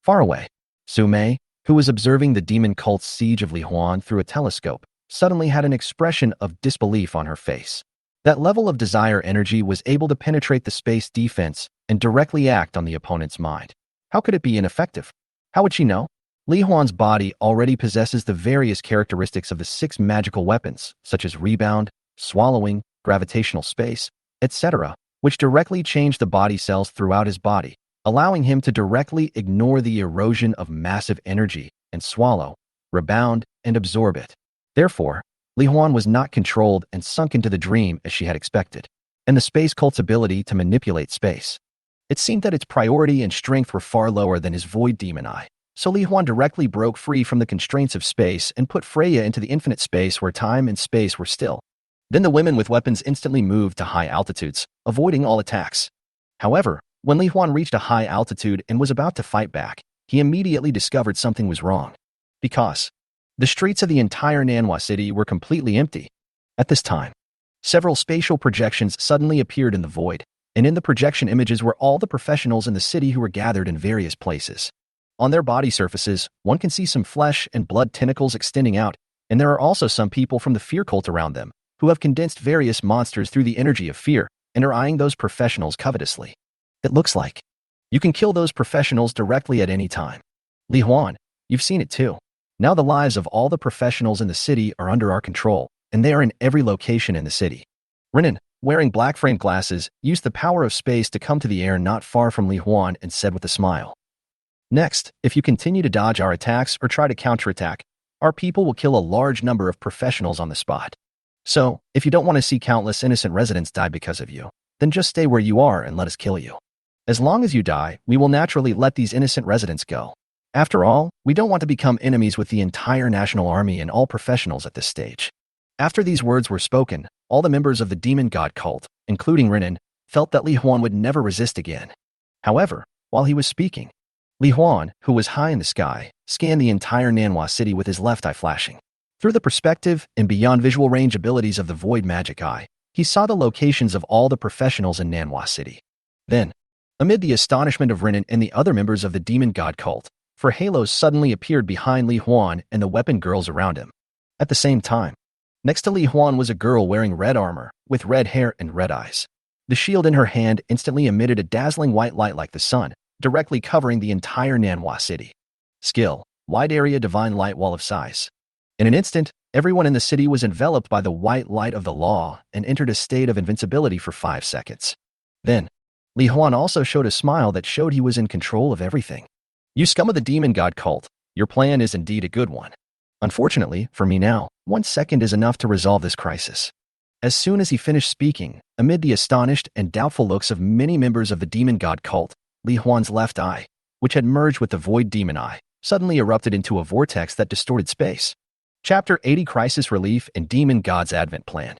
Far away, Su Mei, who was observing the demon cult's siege of Li Huan through a telescope, suddenly had an expression of disbelief on her face. That level of desire energy was able to penetrate the space defense and directly act on the opponent's mind. How could it be ineffective? How would she know? Li Huan's body already possesses the various characteristics of the 6 magical weapons, such as rebound, swallowing, gravitational space, etc., which directly change the body cells throughout his body, allowing him to directly ignore the erosion of massive energy and swallow, rebound, and absorb it. Therefore, Li Huan was not controlled and sunk into the dream as she had expected, and the space cult's ability to manipulate space. It seemed that its priority and strength were far lower than his void demon eye. So Li Huan directly broke free from the constraints of space and put Freya into the infinite space where time and space were still. Then the women with weapons instantly moved to high altitudes, avoiding all attacks. However, when Li Huan reached a high altitude and was about to fight back, he immediately discovered something was wrong. Because the streets of the entire Manhwa City were completely empty. At this time, several spatial projections suddenly appeared in the void, and in the projection images were all the professionals in the city who were gathered in various places. On their body surfaces, one can see some flesh and blood tentacles extending out, and there are also some people from the fear cult around them, who have condensed various monsters through the energy of fear and are eyeing those professionals covetously. It looks like you can kill those professionals directly at any time. Li Huan, you've seen it too. Now the lives of all the professionals in the city are under our control, and they are in every location in the city. Renan, wearing black framed glasses, used the power of space to come to the air not far from Li Huan and said with a smile, "Next, if you continue to dodge our attacks or try to counterattack, our people will kill a large number of professionals on the spot. So, if you don't want to see countless innocent residents die because of you, then just stay where you are and let us kill you. As long as you die, we will naturally let these innocent residents go. After all, we don't want to become enemies with the entire national army and all professionals at this stage. After these words were spoken, all the members of the demon god cult, including Renan, felt that Li Huan would never resist again. However, while he was speaking, Li Huan, who was high in the sky, scanned the entire Nanhua city with his left eye flashing. Through the perspective and beyond visual range abilities of the void magic eye, he saw the locations of all the professionals in Nanhua city. Then, amid the astonishment of Renan and the other members of the demon god cult, four halos suddenly appeared behind Li Huan and the weapon girls around him. At the same time, next to Li Huan was a girl wearing red armor, with red hair and red eyes. The shield in her hand instantly emitted a dazzling white light like the sun, directly covering the entire Nanhua city. Skill: wide area divine light wall of size. In an instant, everyone in the city was enveloped by the white light of the law and entered a state of invincibility for 5 seconds. Then, Li Huan also showed a smile that showed he was in control of everything. You scum of the demon god cult, your plan is indeed a good one. Unfortunately, for me now, 1 second is enough to resolve this crisis. As soon as he finished speaking, amid the astonished and doubtful looks of many members of the demon god cult, Li Huan's left eye, which had merged with the void demon eye, suddenly erupted into a vortex that distorted space. Chapter 80: Crisis Relief and Demon God's Advent Plan.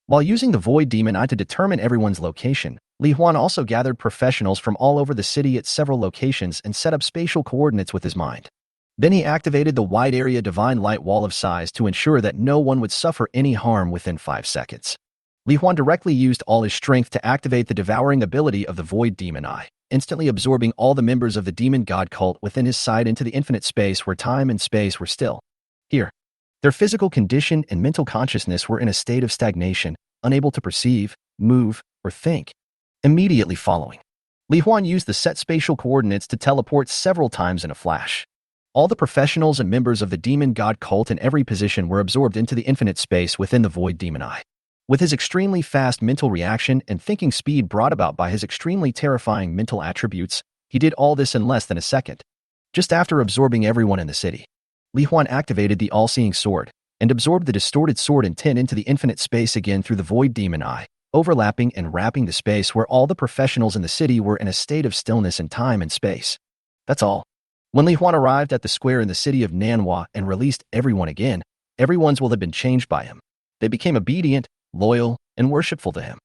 While using the void demon eye to determine everyone's location, Li Huan also gathered professionals from all over the city at several locations and set up spatial coordinates with his mind. Then he activated the wide area divine light wall of size to ensure that no one would suffer any harm within 5 seconds. Li Huan directly used all his strength to activate the devouring ability of the void demon eye, instantly absorbing all the members of the demon god cult within his sight into the infinite space where time and space were still. Here, their physical condition and mental consciousness were in a state of stagnation, unable to perceive, move, or think. Immediately following, Li Huan used the set spatial coordinates to teleport several times in a flash. All the professionals and members of the demon god cult in every position were absorbed into the infinite space within the void demon eye. With his extremely fast mental reaction and thinking speed brought about by his extremely terrifying mental attributes, he did all this in less than a second. Just after absorbing everyone in the city, Li Huan activated the all-seeing sword and absorbed the distorted sword intent into the infinite space again through the void demon eye, overlapping and wrapping the space where all the professionals in the city were in a state of stillness in time and space. That's all. When Li Huan arrived at the square in the city of Nanhua and released everyone again, everyone's will had been changed by him. They became obedient, loyal, and worshipful to him.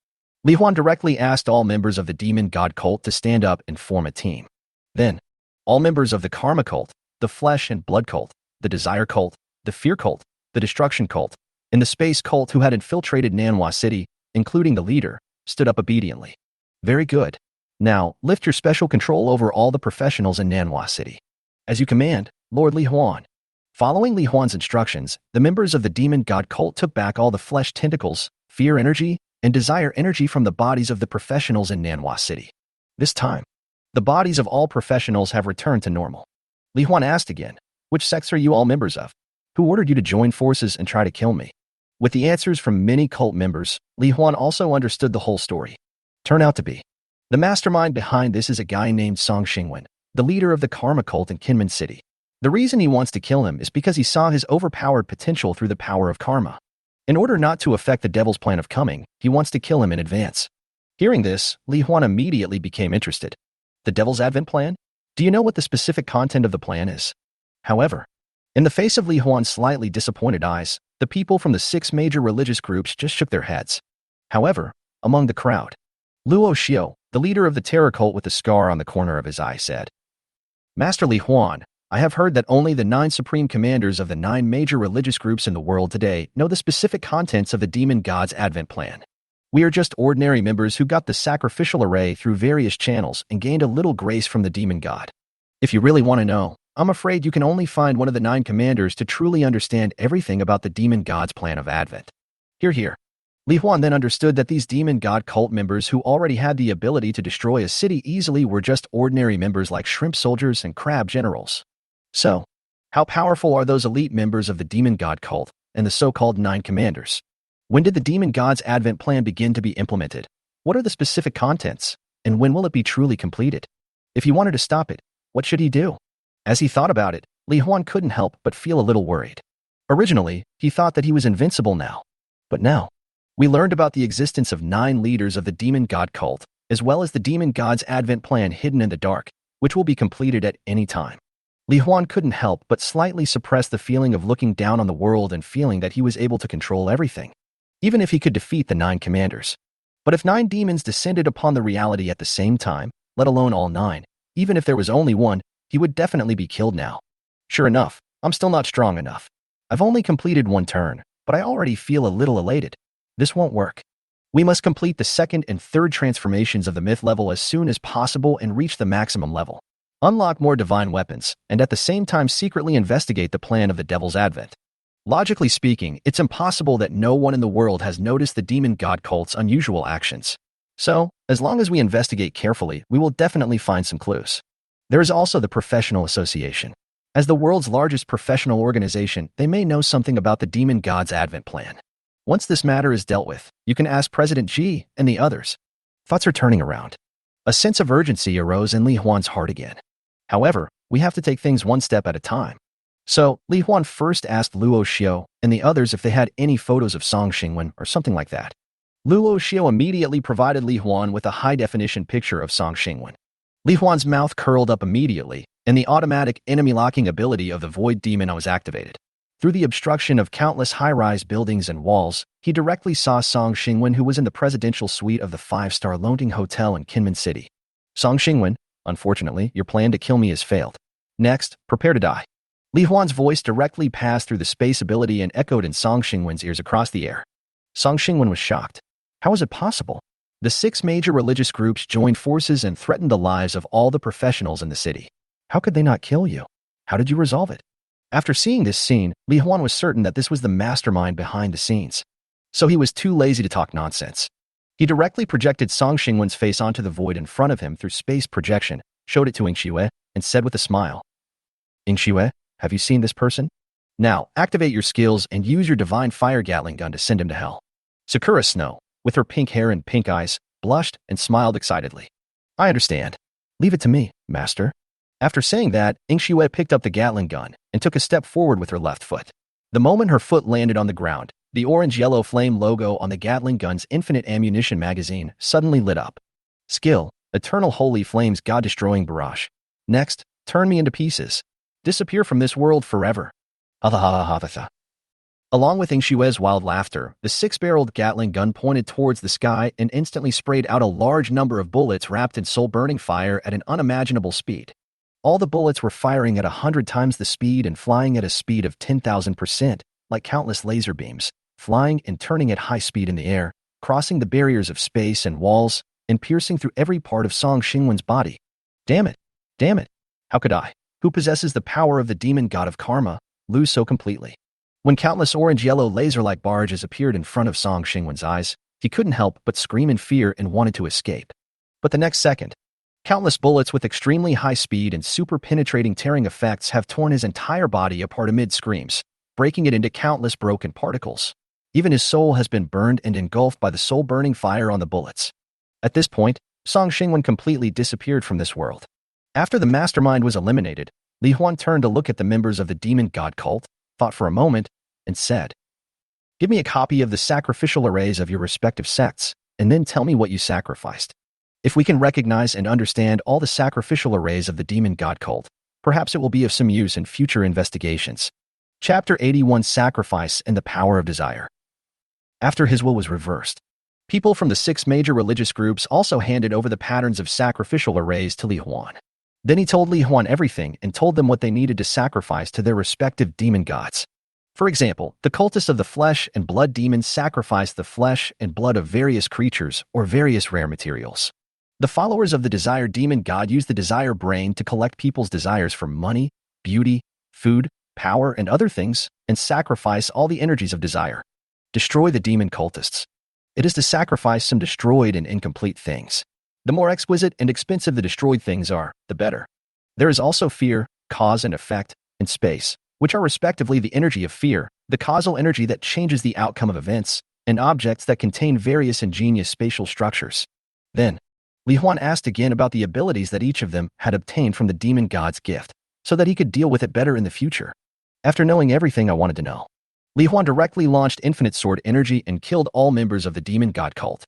Li Huan directly asked all members of the demon god cult to stand up and form a team. Then, all members of the karma cult, the flesh and blood cult, the desire cult, the fear cult, the destruction cult, and the space cult who had infiltrated Nanhua city, including the leader, stood up obediently. Very good. Now, lift your special control over all the professionals in Nanhua city. As you command, Lord Li Huan. Following Li Huan's instructions, the members of the demon god cult took back all the flesh tentacles, fear energy, and desire energy from the bodies of the professionals in Nanhua city. This time, the bodies of all professionals have returned to normal. Li Huan asked again, which sects are you all members of? Who ordered you to join forces and try to kill me? With the answers from many cult members, Li Huan also understood the whole story. Turned out to be, the mastermind behind this is a guy named Song Xingwen, the leader of the karma cult in Kinmen City. The reason he wants to kill him is because he saw his overpowered potential through the power of karma. In order not to affect the devil's plan of coming, he wants to kill him in advance. Hearing this, Li Huan immediately became interested. The devil's advent plan? Do you know what the specific content of the plan is? However, in the face of Li Huan's slightly disappointed eyes, the people from the 6 major religious groups just shook their heads. However, among the crowd, Luo Xiao, the leader of the terror cult with the scar on the corner of his eye, said, Master Li Huan, I have heard that only the 9 supreme commanders of the 9 major religious groups in the world today know the specific contents of the demon god's advent plan. We are just ordinary members who got the sacrificial array through various channels and gained a little grace from the demon god. If you really want to know, I'm afraid you can only find one of the 9 commanders to truly understand everything about the demon god's plan of advent. Hear, hear. Li Huan then understood that these demon god cult members who already had the ability to destroy a city easily were just ordinary members like shrimp soldiers and crab generals. So, how powerful are those elite members of the demon god cult and the so-called 9 commanders? When did the demon god's advent plan begin to be implemented? What are the specific contents? And when will it be truly completed? If he wanted to stop it, what should he do? As he thought about it, Li Huan couldn't help but feel a little worried. Originally, he thought that he was invincible now. But now, We learned about the existence of 9 leaders of the demon god cult, as well as the demon god's advent plan hidden in the dark, which will be completed at any time. Li Huan couldn't help but slightly suppress the feeling of looking down on the world and feeling that he was able to control everything, even if he could defeat the 9 commanders. But if 9 demons descended upon the reality at the same time, let alone all 9, even if there was only one, he would definitely be killed now. Sure enough, I'm still not strong enough. I've only completed 1 turn, but I already feel a little elated. This won't work. We must complete the 2nd and 3rd transformations of the myth level as soon as possible and reach the maximum level. Unlock more divine weapons, and at the same time secretly investigate the plan of the Devil's Advent. Logically speaking, it's impossible that no one in the world has noticed the demon god cult's unusual actions. So, as long as we investigate carefully, we will definitely find some clues. There is also the Professional Association. As the world's largest professional organization, they may know something about the demon god's advent plan. Once this matter is dealt with, you can ask President Ji and the others. Thoughts are turning around. A sense of urgency arose in Li Huan's heart again. However, we have to take things one step at a time. So, Li Huan first asked Luo Xiao and the others if they had any photos of Song Xingwen or something like that. Luo Xiao immediately provided Li Huan with a high-definition picture of Song Xingwen. Li Huan's mouth curled up immediately, and the automatic enemy-locking ability of the Void Demon was activated. Through the obstruction of countless high-rise buildings and walls, he directly saw Song Xingwen, who was in the presidential suite of the 5-star Lonting Hotel in Kinmen City. Song Xingwen, unfortunately, your plan to kill me has failed. Next, prepare to die. Li Huan's voice directly passed through the space ability and echoed in Song Xingwen's ears across the air. Song Xingwen was shocked. How was it possible? The 6 major religious groups joined forces and threatened the lives of all the professionals in the city. How could they not kill you? How did you resolve it? After seeing this scene, Li Huan was certain that this was the mastermind behind the scenes. So he was too lazy to talk nonsense. He directly projected Song Xingwen's face onto the void in front of him through space projection, showed it to Ying Xue, and said with a smile, Ying Xue, have you seen this person? Now, activate your skills and use your divine fire Gatling gun to send him to hell. Sakura Snow, with her pink hair and pink eyes, blushed and smiled excitedly. I understand. Leave it to me, master. After saying that, Ying Xue picked up the Gatling gun and took a step forward with her left foot. The moment her foot landed on the ground, the orange-yellow flame logo on the Gatling gun's infinite ammunition magazine suddenly lit up. Skill, Eternal Holy Flames God-Destroying Barrage. Next, turn me into pieces. Disappear from this world forever. Along with Ying Xue's wild laughter, the 6-barreled Gatling gun pointed towards the sky and instantly sprayed out a large number of bullets wrapped in soul-burning fire at an unimaginable speed. All the bullets were firing at 100 times the speed and flying at a speed of 10,000%, like countless laser beams, flying and turning at high speed in the air, crossing the barriers of space and walls, and piercing through every part of Song Xingwen's body. Damn it! Damn it! How could I, who possesses the power of the demon god of karma, lose so completely? When countless orange-yellow laser-like barges appeared in front of Song Xingwen's eyes, he couldn't help but scream in fear and wanted to escape. But the next second, countless bullets with extremely high speed and super-penetrating tearing effects have torn his entire body apart amid screams, breaking it into countless broken particles. Even his soul has been burned and engulfed by the soul-burning fire on the bullets. At this point, Song Xingwen completely disappeared from this world. After the mastermind was eliminated, Li Huan turned to look at the members of the demon god cult, thought for a moment, and said, Give me a copy of the sacrificial arrays of your respective sects, and then tell me what you sacrificed. If we can recognize and understand all the sacrificial arrays of the demon god cult, perhaps it will be of some use in future investigations. Chapter 81 Sacrifice and the Power of Desire. After his will was reversed, people from the 6 major religious groups also handed over the patterns of sacrificial arrays to Li Huan. Then he told Li Huan everything and told them what they needed to sacrifice to their respective demon gods. For example, the cultists of the flesh and blood demons sacrificed the flesh and blood of various creatures or various rare materials. The followers of the desire demon god used the desire brain to collect people's desires for money, beauty, food, power, and other things, and sacrifice all the energies of desire. Destroy the demon cultists. It is to sacrifice some destroyed and incomplete things. The more exquisite and expensive the destroyed things are, the better. There is also fear, cause and effect, and space, which are respectively the energy of fear, the causal energy that changes the outcome of events, and objects that contain various ingenious spatial structures. Then, Li Huan asked again about the abilities that each of them had obtained from the demon god's gift, so that he could deal with it better in the future. After knowing everything I wanted to know, Li Huan directly launched infinite sword energy and killed all members of the demon god cult.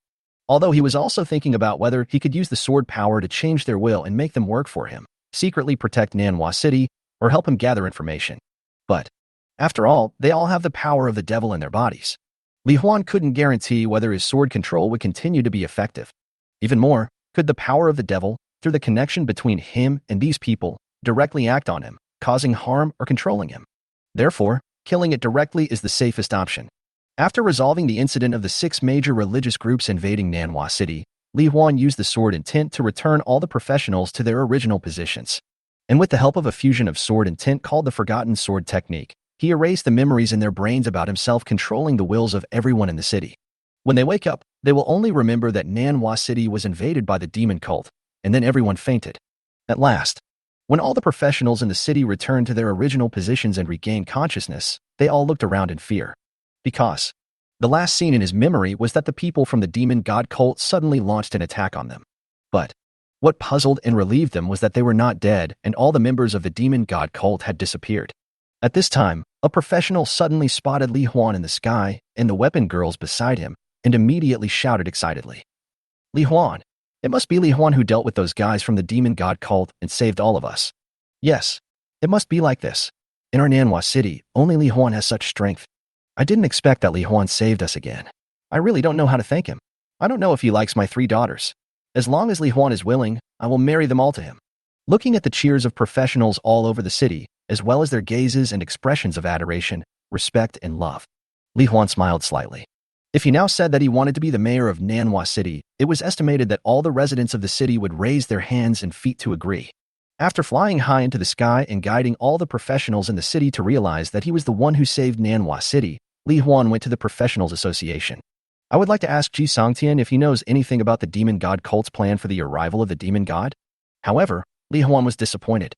Although he was also thinking about whether he could use the sword power to change their will and make them work for him, secretly protect Nanhua City, or help him gather information. But, after all, they all have the power of the devil in their bodies. Li Huan couldn't guarantee whether his sword control would continue to be effective. Even more, could the power of the devil, through the connection between him and these people, directly act on him, causing harm or controlling him? Therefore, killing it directly is the safest option. After resolving the incident of the 6 major religious groups invading Nanhua City, Li Huan used the sword intent to return all the professionals to their original positions. And with the help of a fusion of sword intent called the Forgotten Sword Technique, he erased the memories in their brains about himself controlling the wills of everyone in the city. When they wake up, they will only remember that Nanhua City was invaded by the demon cult, and then everyone fainted. At last, when all the professionals in the city returned to their original positions and regained consciousness, they all looked around in fear. Because the last scene in his memory was that the people from the demon god cult suddenly launched an attack on them. But what puzzled and relieved them was that they were not dead and all the members of the demon god cult had disappeared. At this time, a professional suddenly spotted Li Huan in the sky and the weapon girls beside him and immediately shouted excitedly, "Li Huan! It must be Li Huan who dealt with those guys from the demon god cult and saved all of us. Yes, it must be like this. In our Nanhua City, only Li Huan has such strength. I didn't expect that Li Huan saved us again. I really don't know how to thank him. I don't know if he likes my 3 daughters. As long as Li Huan is willing, I will marry them all to him." Looking at the cheers of professionals all over the city, as well as their gazes and expressions of adoration, respect, and love, Li Huan smiled slightly. If he now said that he wanted to be the mayor of Nanhua City, it was estimated that all the residents of the city would raise their hands and feet to agree. After flying high into the sky and guiding all the professionals in the city to realize that he was the one who saved Nanhua City, Li Huan went to the Professionals Association. "I would like to ask Ji Songtian if he knows anything about the demon god cult's plan for the arrival of the demon god." However, Li Huan was disappointed.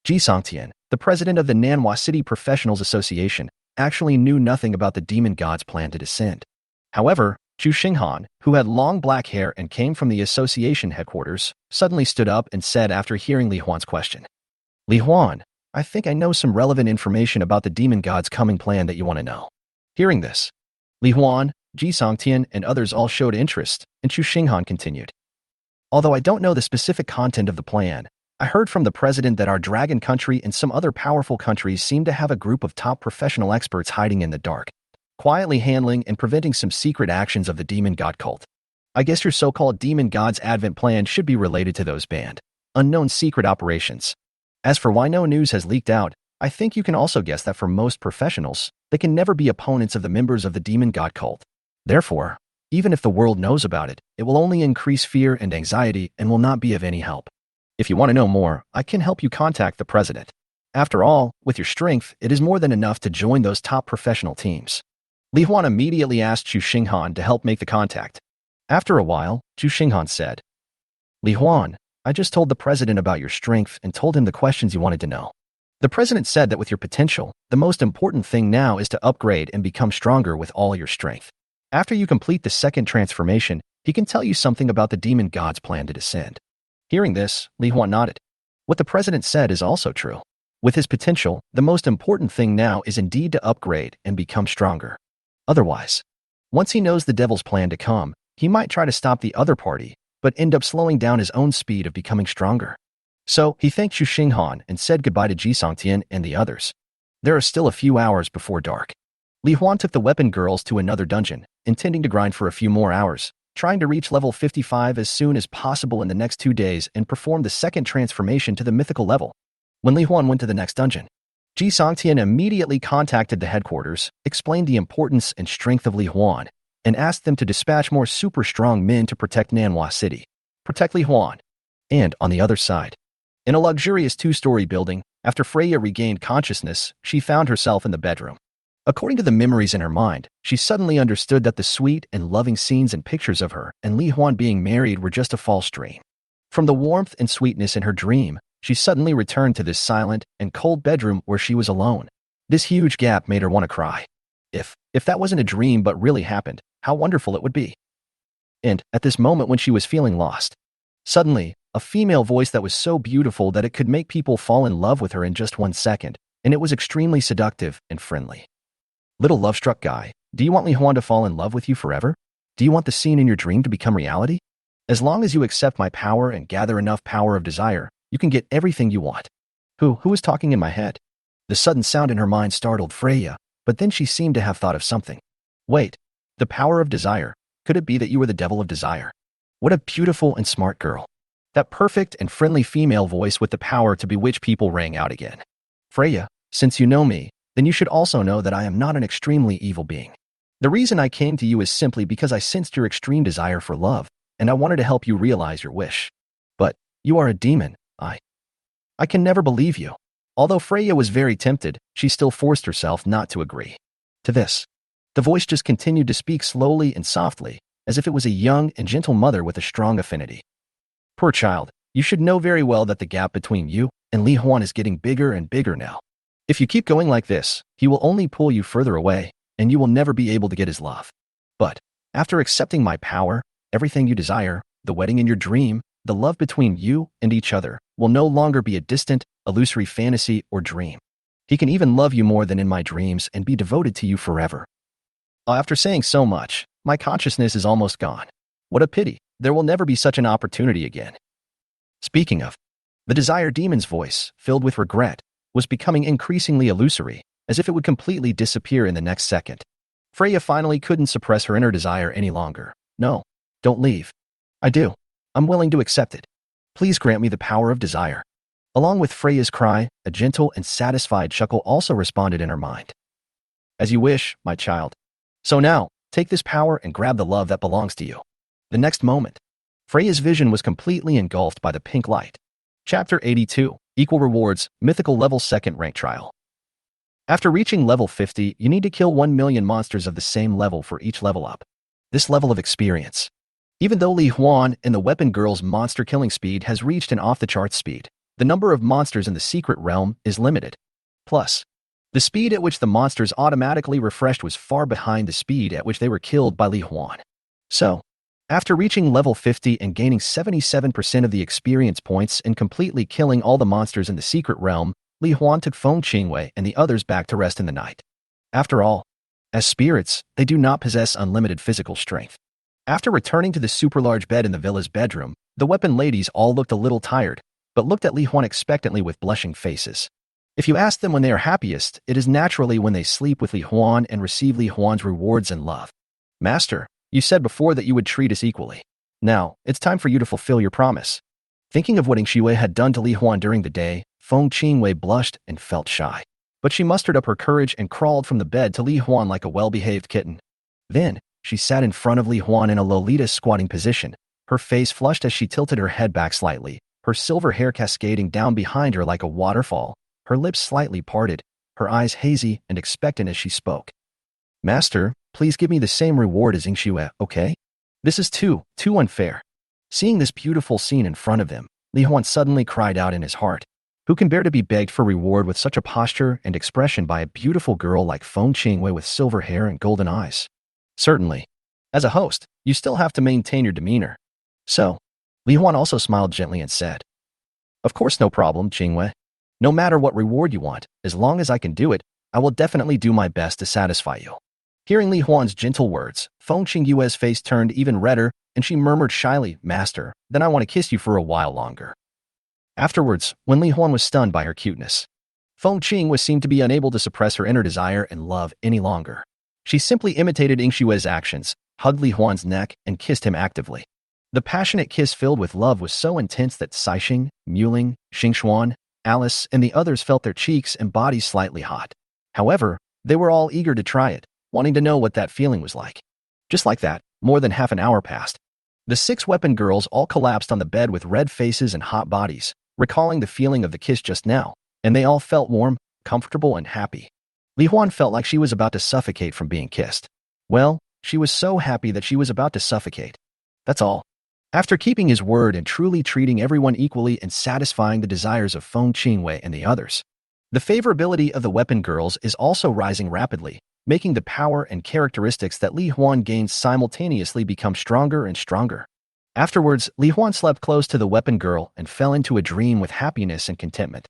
Ji Songtian, the president of the Nanhua City Professionals Association, actually knew nothing about the demon god's plan to descend. However, Zhu Xinghan, who had long black hair and came from the association headquarters, suddenly stood up and said after hearing Li Huan's question, "Li Huan, I think I know some relevant information about the demon god's coming plan that you want to know." Hearing this, Li Huan, Ji Songtian, and others all showed interest, and Zhu Xinghan continued, "Although I don't know the specific content of the plan, I heard from the president that our dragon country and some other powerful countries seem to have a group of top professional experts hiding in the dark, quietly handling and preventing some secret actions of the demon god cult. I guess your so-called demon god's advent plan should be related to those banned, unknown secret operations. As for why no news has leaked out, I think you can also guess that for most professionals, they can never be opponents of the members of the demon god cult. Therefore, even if the world knows about it, it will only increase fear and anxiety and will not be of any help. If you want to know more, I can help you contact the president. After all, with your strength, it is more than enough to join those top professional teams." Li Huan immediately asked Zhu Xinghan to help make the contact. After a while, Zhu Xinghan said, "Li Huan, I just told the president about your strength and told him the questions you wanted to know. The president said that with your potential, the most important thing now is to upgrade and become stronger with all your strength. After you complete the second transformation, he can tell you something about the demon god's plan to descend." Hearing this, Li Huan nodded. What the president said is also true. With his potential, the most important thing now is indeed to upgrade and become stronger. Otherwise, once he knows the devil's plan to come, he might try to stop the other party, but end up slowing down his own speed of becoming stronger. So he thanked Zhu Xinghan and said goodbye to Ji Songtian and the others. There are still a few hours before dark. Li Huan took the weapon girls to another dungeon, intending to grind for a few more hours, trying to reach level 55 as soon as possible in the next 2 days and perform the second transformation to the mythical level. When Li Huan went to the next dungeon, Ji Songtian immediately contacted the headquarters, explained the importance and strength of Li Huan, and asked them to dispatch more super strong men to protect Nanhua City. Protect Li Huan. And on the other side, in a luxurious 2-story building, after Freya regained consciousness, she found herself in the bedroom. According to the memories in her mind, she suddenly understood that the sweet and loving scenes and pictures of her and Li Huan being married were just a false dream. From the warmth and sweetness in her dream, she suddenly returned to this silent and cold bedroom where she was alone. This huge gap made her want to cry. If that wasn't a dream but really happened, how wonderful it would be. And at this moment when she was feeling lost, suddenly, a female voice that was so beautiful that it could make people fall in love with her in just 1 second, and it was extremely seductive and friendly. Little love-struck guy, do you want Li Huan to fall in love with you forever? Do you want the scene in your dream to become reality? As long as you accept my power and gather enough power of desire, you can get everything you want. Who is talking in my head? The sudden sound in her mind startled Freya, but then she seemed to have thought of something. Wait, the power of desire. Could it be that you were the devil of desire? What a beautiful and smart girl. That perfect and friendly female voice with the power to bewitch people rang out again. Freya, since you know me, then you should also know that I am not an extremely evil being. The reason I came to you is simply because I sensed your extreme desire for love, and I wanted to help you realize your wish. But you are a demon. I can never believe you. Although Freya was very tempted, she still forced herself not to agree. To this, the voice just continued to speak slowly and softly, as if it was a young and gentle mother with a strong affinity. Poor child, you should know very well that the gap between you and Li Huan is getting bigger and bigger now. If you keep going like this, he will only pull you further away, and you will never be able to get his love. But, after accepting my power, everything you desire, the wedding in your dream, the love between you and each other, will no longer be a distant, illusory fantasy or dream. He can even love you more than in my dreams and be devoted to you forever. After saying so much, my consciousness is almost gone. What a pity, there will never be such an opportunity again. Speaking of, the desire demon's voice, filled with regret, was becoming increasingly illusory, as if it would completely disappear in the next second. Freya finally couldn't suppress her inner desire any longer. No, don't leave. I do. I'm willing to accept it. Please grant me the power of desire. Along with Freya's cry, a gentle and satisfied chuckle also responded in her mind. As you wish, my child. So now, take this power and grab the love that belongs to you. The next moment, Freya's vision was completely engulfed by the pink light. Chapter 82, Equal Rewards, Mythical Level 2nd Rank Trial. After reaching level 50, you need to kill 1 million monsters of the same level for each level up. This level of experience. Even though Li Huan and the Weapon Girl's monster killing speed has reached an off-the-charts speed, the number of monsters in the secret realm is limited. Plus, the speed at which the monsters automatically refreshed was far behind the speed at which they were killed by Li Huan. So, after reaching level 50 and gaining 77% of the experience points and completely killing all the monsters in the secret realm, Li Huan took Feng Qingwei and the others back to rest in the night. After all, as spirits, they do not possess unlimited physical strength. After returning to the super-large bed in the villa's bedroom, the weapon ladies all looked a little tired, but looked at Li Huan expectantly with blushing faces. If you ask them when they are happiest, it is naturally when they sleep with Li Huan and receive Li Huan's rewards and love. Master, you said before that you would treat us equally. Now, it's time for you to fulfill your promise. Thinking of what Xiwei had done to Li Huan during the day, Feng Qingwei blushed and felt shy. But she mustered up her courage and crawled from the bed to Li Huan like a well-behaved kitten. Then, she sat in front of Li Huan in a Lolita squatting position, her face flushed as she tilted her head back slightly, her silver hair cascading down behind her like a waterfall, her lips slightly parted, her eyes hazy and expectant as she spoke. Master, please give me the same reward as Xiwei, okay? This is too unfair. Seeing this beautiful scene in front of him, Li Huan suddenly cried out in his heart. Who can bear to be begged for reward with such a posture and expression by a beautiful girl like Feng Qingwei with silver hair and golden eyes? Certainly. As a host, you still have to maintain your demeanor. So, Li Huan also smiled gently and said, Of course, no problem, Qingwei. No matter what reward you want, as long as I can do it, I will definitely do my best to satisfy you. Hearing Li Huan's gentle words, Feng Qingyue's face turned even redder, and she murmured shyly, Master, then I want to kiss you for a while longer. Afterwards, when Li Huan was stunned by her cuteness, Feng Qingyue seemed to be unable to suppress her inner desire and love any longer. She simply imitated Xiwei's actions, hugged Li Huan's neck, and kissed him actively. The passionate kiss filled with love was so intense that Saixing, Muling, Xingxuan, Alice, and the others felt their cheeks and bodies slightly hot. However, they were all eager to try it, wanting to know what that feeling was like. Just like that, more than half an hour passed. The 6 weapon girls all collapsed on the bed with red faces and hot bodies, recalling the feeling of the kiss just now, and they all felt warm, comfortable, and happy. Li Huan felt like she was about to suffocate from being kissed. Well, she was so happy that she was about to suffocate. That's all. After keeping his word and truly treating everyone equally and satisfying the desires of Feng Qingwei and the others, the favorability of the weapon girls is also rising rapidly, making the power and characteristics that Li Huan gains simultaneously become stronger and stronger. Afterwards, Li Huan slept close to the weapon girl and fell into a dream with happiness and contentment.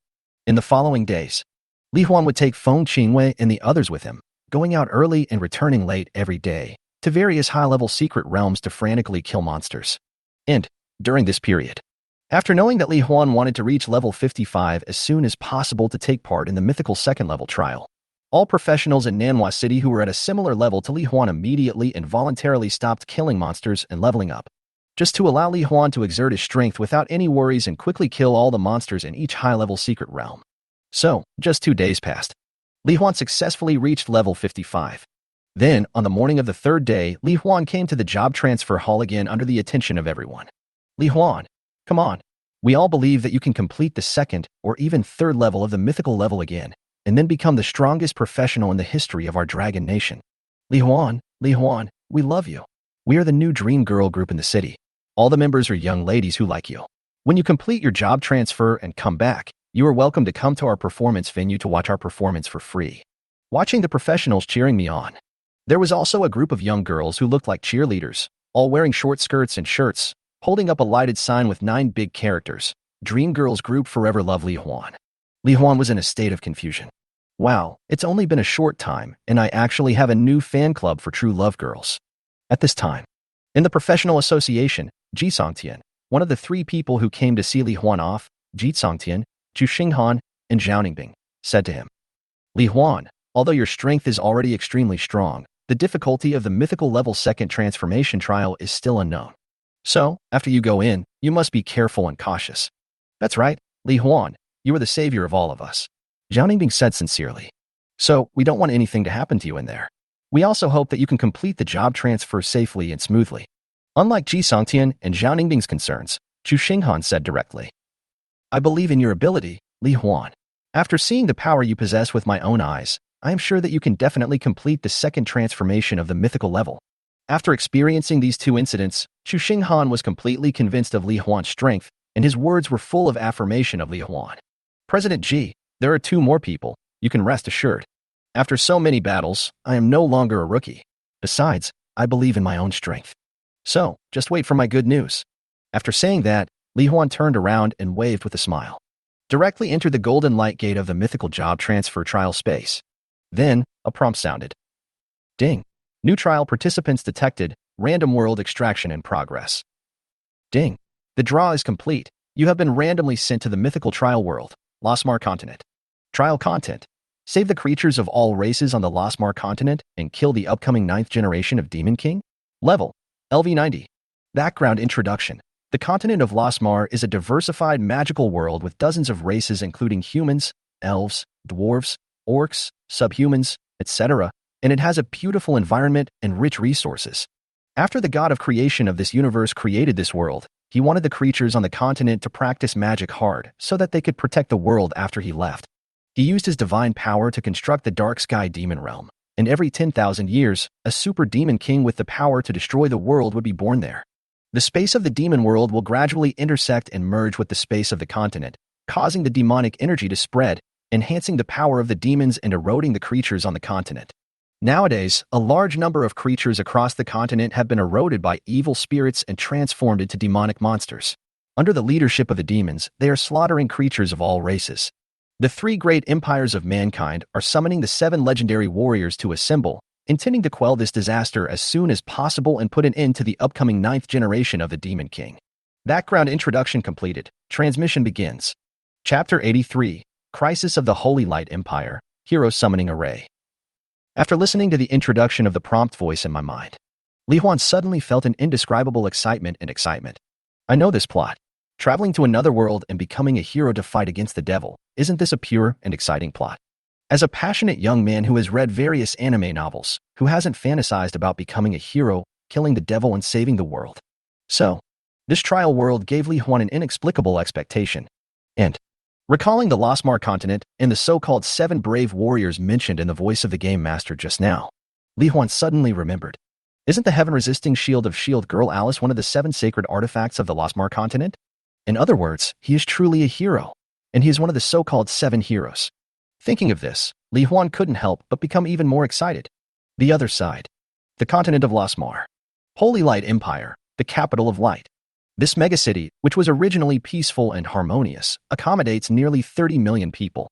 In the following days, Li Huan would take Feng Qingwei and the others with him, going out early and returning late every day to various high-level secret realms to frantically kill monsters. And, during this period, after knowing that Li Huan wanted to reach level 55 as soon as possible to take part in the mythical second-level trial, all professionals in Nanhua City who were at a similar level to Li Huan immediately and voluntarily stopped killing monsters and leveling up, just to allow Li Huan to exert his strength without any worries and quickly kill all the monsters in each high-level secret realm. So, just 2 days passed. Li Huan successfully reached level 55. Then, on the morning of the 3rd day, Li Huan came to the job transfer hall again under the attention of everyone. Li Huan, come on. We all believe that you can complete the 2nd or even 3rd level of the mythical level again, and then become the strongest professional in the history of our dragon nation. Li Huan, we love you. We are the new dream girl group in the city. All the members are young ladies who like you. When you complete your job transfer and come back, you are welcome to come to our performance venue to watch our performance for free. Watching the professionals cheering me on. There was also a group of young girls who looked like cheerleaders, all wearing short skirts and shirts, holding up a lighted sign with 9 big characters. Dream Girls Group Forever Love Li Huan. Li Huan was in a state of confusion. Wow, it's only been a short time, and I actually have a new fan club for true love girls. At this time, in the professional association, Ji Songtian, one of the 3 people who came to see Li Huan off, Ji Songtian, Zhu Xinghan, and Zhao Ningbing, said to him, Li Huan, although your strength is already extremely strong, the difficulty of the mythical level 2nd transformation trial is still unknown. So, after you go in, you must be careful and cautious. That's right, Li Huan, you are the savior of all of us. Zhao Ningbing said sincerely. So, we don't want anything to happen to you in there. We also hope that you can complete the job transfer safely and smoothly. Unlike Ji Songtian and Zhao Ningbing's concerns, Zhu Xinghan said directly, I believe in your ability, Li Huan. After seeing the power you possess with my own eyes, I am sure that you can definitely complete the 2nd transformation of the mythical level. After experiencing these 2 incidents, Zhu Xinghan was completely convinced of Li Huan's strength, and his words were full of affirmation of Li Huan. President Ji, there are 2 more people, you can rest assured. After so many battles, I am no longer a rookie. Besides, I believe in my own strength. So, just wait for my good news. After saying that, Li Huan turned around and waved with a smile. Directly entered the golden light gate of the mythical job transfer trial space. Then, a prompt sounded. Ding. New trial participants detected. Random world extraction in progress. Ding. The draw is complete. You have been randomly sent to the mythical trial world, Losmar continent. Trial content. Save the creatures of all races on the Losmar continent and kill the upcoming 9th generation of Demon King? Level. LV90. Background introduction. The continent of Losmar is a diversified magical world with dozens of races including humans, elves, dwarves, orcs, subhumans, etc., and it has a beautiful environment and rich resources. After the god of creation of this universe created this world, he wanted the creatures on the continent to practice magic hard so that they could protect the world after he left. He used his divine power to construct the Dark Sky Demon Realm, and every 10,000 years, a super demon king with the power to destroy the world would be born there. The space of the demon world will gradually intersect and merge with the space of the continent, causing the demonic energy to spread, enhancing the power of the demons and eroding the creatures on the continent. Nowadays, a large number of creatures across the continent have been eroded by evil spirits and transformed into demonic monsters. Under the leadership of the demons, they are slaughtering creatures of all races. The 3 great empires of mankind are summoning the 7 legendary warriors to assemble, intending to quell this disaster as soon as possible and put an end to the upcoming 9th generation of the Demon King. Background introduction completed. Transmission begins. Chapter 83. Crisis of the Holy Light Empire. Hero Summoning Array. After listening to the introduction of the prompt voice in my mind, Li Huan suddenly felt an indescribable excitement. I know this plot. Traveling to another world and becoming a hero to fight against the devil. Isn't this a pure and exciting plot? As a passionate young man who has read various anime novels, who hasn't fantasized about becoming a hero, killing the devil and saving the world. So, this trial world gave Li Huan an inexplicable expectation. And, recalling the Losmar continent and the so-called 7 brave warriors mentioned in the voice of the game master just now, Li Huan suddenly remembered. Isn't the heaven-resisting shield of Shield Girl Alice one of the 7 sacred artifacts of the Losmar continent? In other words, he is truly a hero, and he is one of the so-called 7 heroes. Thinking of this, Li Huan couldn't help but become even more excited. The other side. The continent of Losmar. Holy Light Empire, the capital of light. This megacity, which was originally peaceful and harmonious, accommodates nearly 30 million people.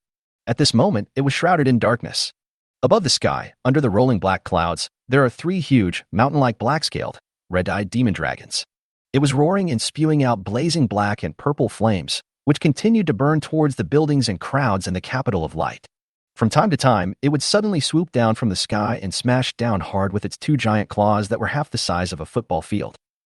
At this moment, it was shrouded in darkness. Above the sky, under the rolling black clouds, there are three huge, mountain-like black-scaled, red-eyed demon dragons. It was roaring and spewing out blazing black and purple flames, which continued to burn towards the buildings and crowds in the capital of light. From time to time, it would suddenly swoop down from the sky and smash down hard with its two giant claws that were half the size of a football field.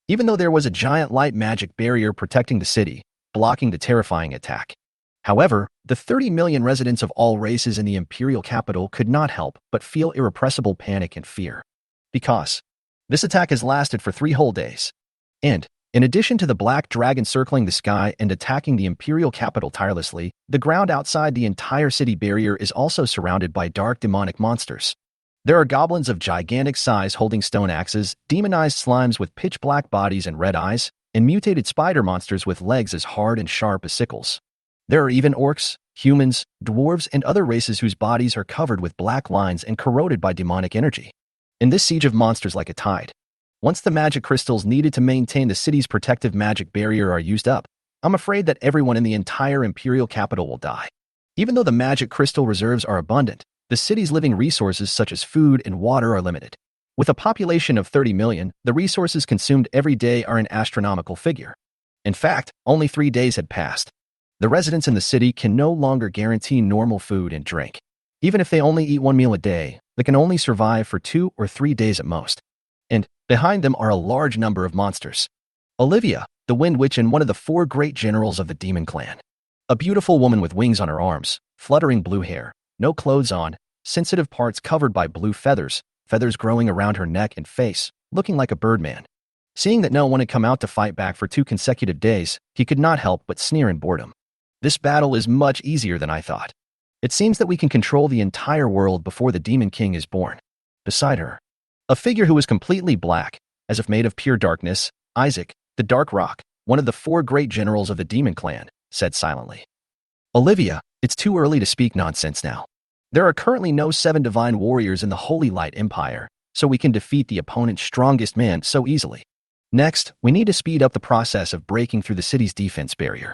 Even though there was a giant light magic barrier protecting the city, blocking the terrifying attack. However, the 30 million residents of all races in the imperial capital could not help but feel irrepressible panic and fear. Because this attack has lasted for 3 whole days. And, in addition to the black dragon circling the sky and attacking the imperial capital tirelessly, the ground outside the entire city barrier is also surrounded by dark demonic monsters. There are goblins of gigantic size holding stone axes, demonized slimes with pitch-black bodies and red eyes, and mutated spider monsters with legs as hard and sharp as sickles. There are even orcs, humans, dwarves, and other races whose bodies are covered with black lines and corroded by demonic energy. In this siege of monsters like a tide, once the magic crystals needed to maintain the city's protective magic barrier are used up, I'm afraid that everyone in the entire imperial capital will die. Even though the magic crystal reserves are abundant, the city's living resources such as food and water are limited. With a population of 30 million, the resources consumed every day are an astronomical figure. In fact, only 3 days had passed. The residents in the city can no longer guarantee normal food and drink. Even if they only eat 1 meal a day, they can only survive for 2 or 3 days at most. And behind them are a large number of monsters. Olivia, the Wind Witch and one of the 4 great generals of the demon clan. A beautiful woman with wings on her arms, fluttering blue hair, no clothes on, sensitive parts covered by blue feathers, feathers growing around her neck and face, looking like a birdman. Seeing that no one had come out to fight back for 2 consecutive days, he could not help but sneer in boredom. This battle is much easier than I thought. It seems that we can control the entire world before the Demon King is born. Beside her, a figure who was completely black, as if made of pure darkness, Isaac, the Dark Rock, one of the 4 great generals of the Demon Clan, said silently. Olivia, it's too early to speak nonsense now. There are currently no 7 divine warriors in the Holy Light Empire, so we can defeat the opponent's strongest man so easily. Next, we need to speed up the process of breaking through the city's defense barrier.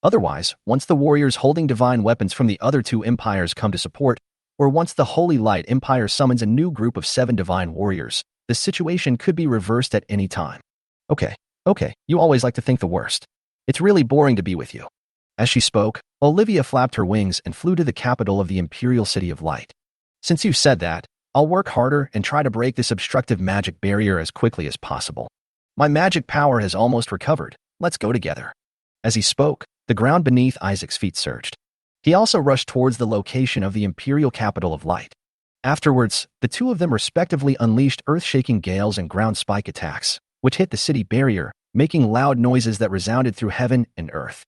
Otherwise, once the warriors holding divine weapons from the other 2 empires come to support, or once the Holy Light Empire summons a new group of 7 divine warriors, the situation could be reversed at any time. Okay, you always like to think the worst. It's really boring to be with you. As she spoke, Olivia flapped her wings and flew to the capital of the Imperial City of Light. Since you said that, I'll work harder and try to break this obstructive magic barrier as quickly as possible. My magic power has almost recovered. Let's go together. As he spoke, the ground beneath Isaac's feet surged. He also rushed towards the location of the Imperial Capital of Light. Afterwards, the 2 of them respectively unleashed earth-shaking gales and ground spike attacks, which hit the city barrier, making loud noises that resounded through heaven and earth.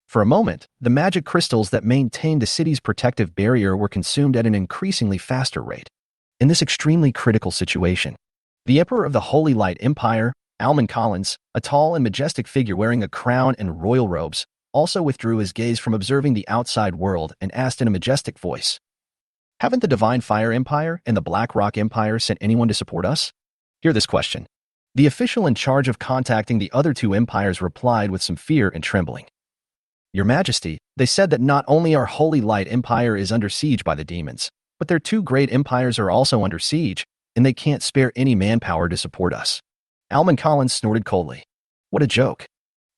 For a moment, the magic crystals that maintained the city's protective barrier were consumed at an increasingly faster rate. In this extremely critical situation, the Emperor of the Holy Light Empire, Almond Collins, a tall and majestic figure wearing a crown and royal robes, also withdrew his gaze from observing the outside world and asked in a majestic voice, "Haven't the Divine Fire Empire and the Black Rock Empire sent anyone to support us?" Hear this question. The official in charge of contacting the other 2 empires replied with some fear and trembling. "Your Majesty, they said that not only our Holy Light Empire is under siege by the demons, but their 2 great empires are also under siege, and they can't spare any manpower to support us." Almond Collins snorted coldly. What a joke.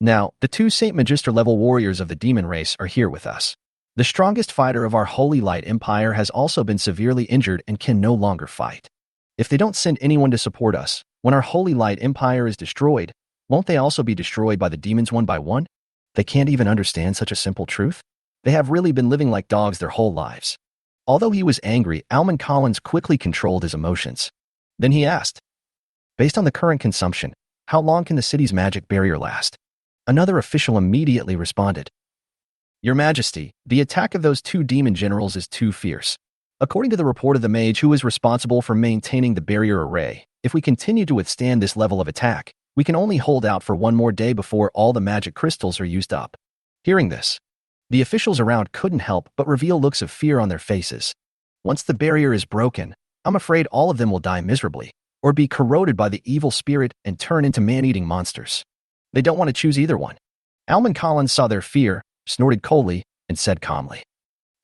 Now, the 2 Saint Magister-level warriors of the demon race are here with us. The strongest fighter of our Holy Light Empire has also been severely injured and can no longer fight. If they don't send anyone to support us, when our Holy Light Empire is destroyed, won't they also be destroyed by the demons one by one? They can't even understand such a simple truth. They have really been living like dogs their whole lives. Although he was angry, Almond Collins quickly controlled his emotions. Then he asked, "Based on the current consumption, how long can the city's magic barrier last?" Another official immediately responded, "Your Majesty, the attack of those 2 demon generals is too fierce. According to the report of the mage who is responsible for maintaining the barrier array, if we continue to withstand this level of attack, we can only hold out for 1 more day before all the magic crystals are used up." Hearing this, the officials around couldn't help but reveal looks of fear on their faces. Once the barrier is broken, I'm afraid all of them will die miserably, or be corroded by the evil spirit and turn into man-eating monsters. They don't want to choose either one. Almond Collins saw their fear, snorted coldly, and said calmly,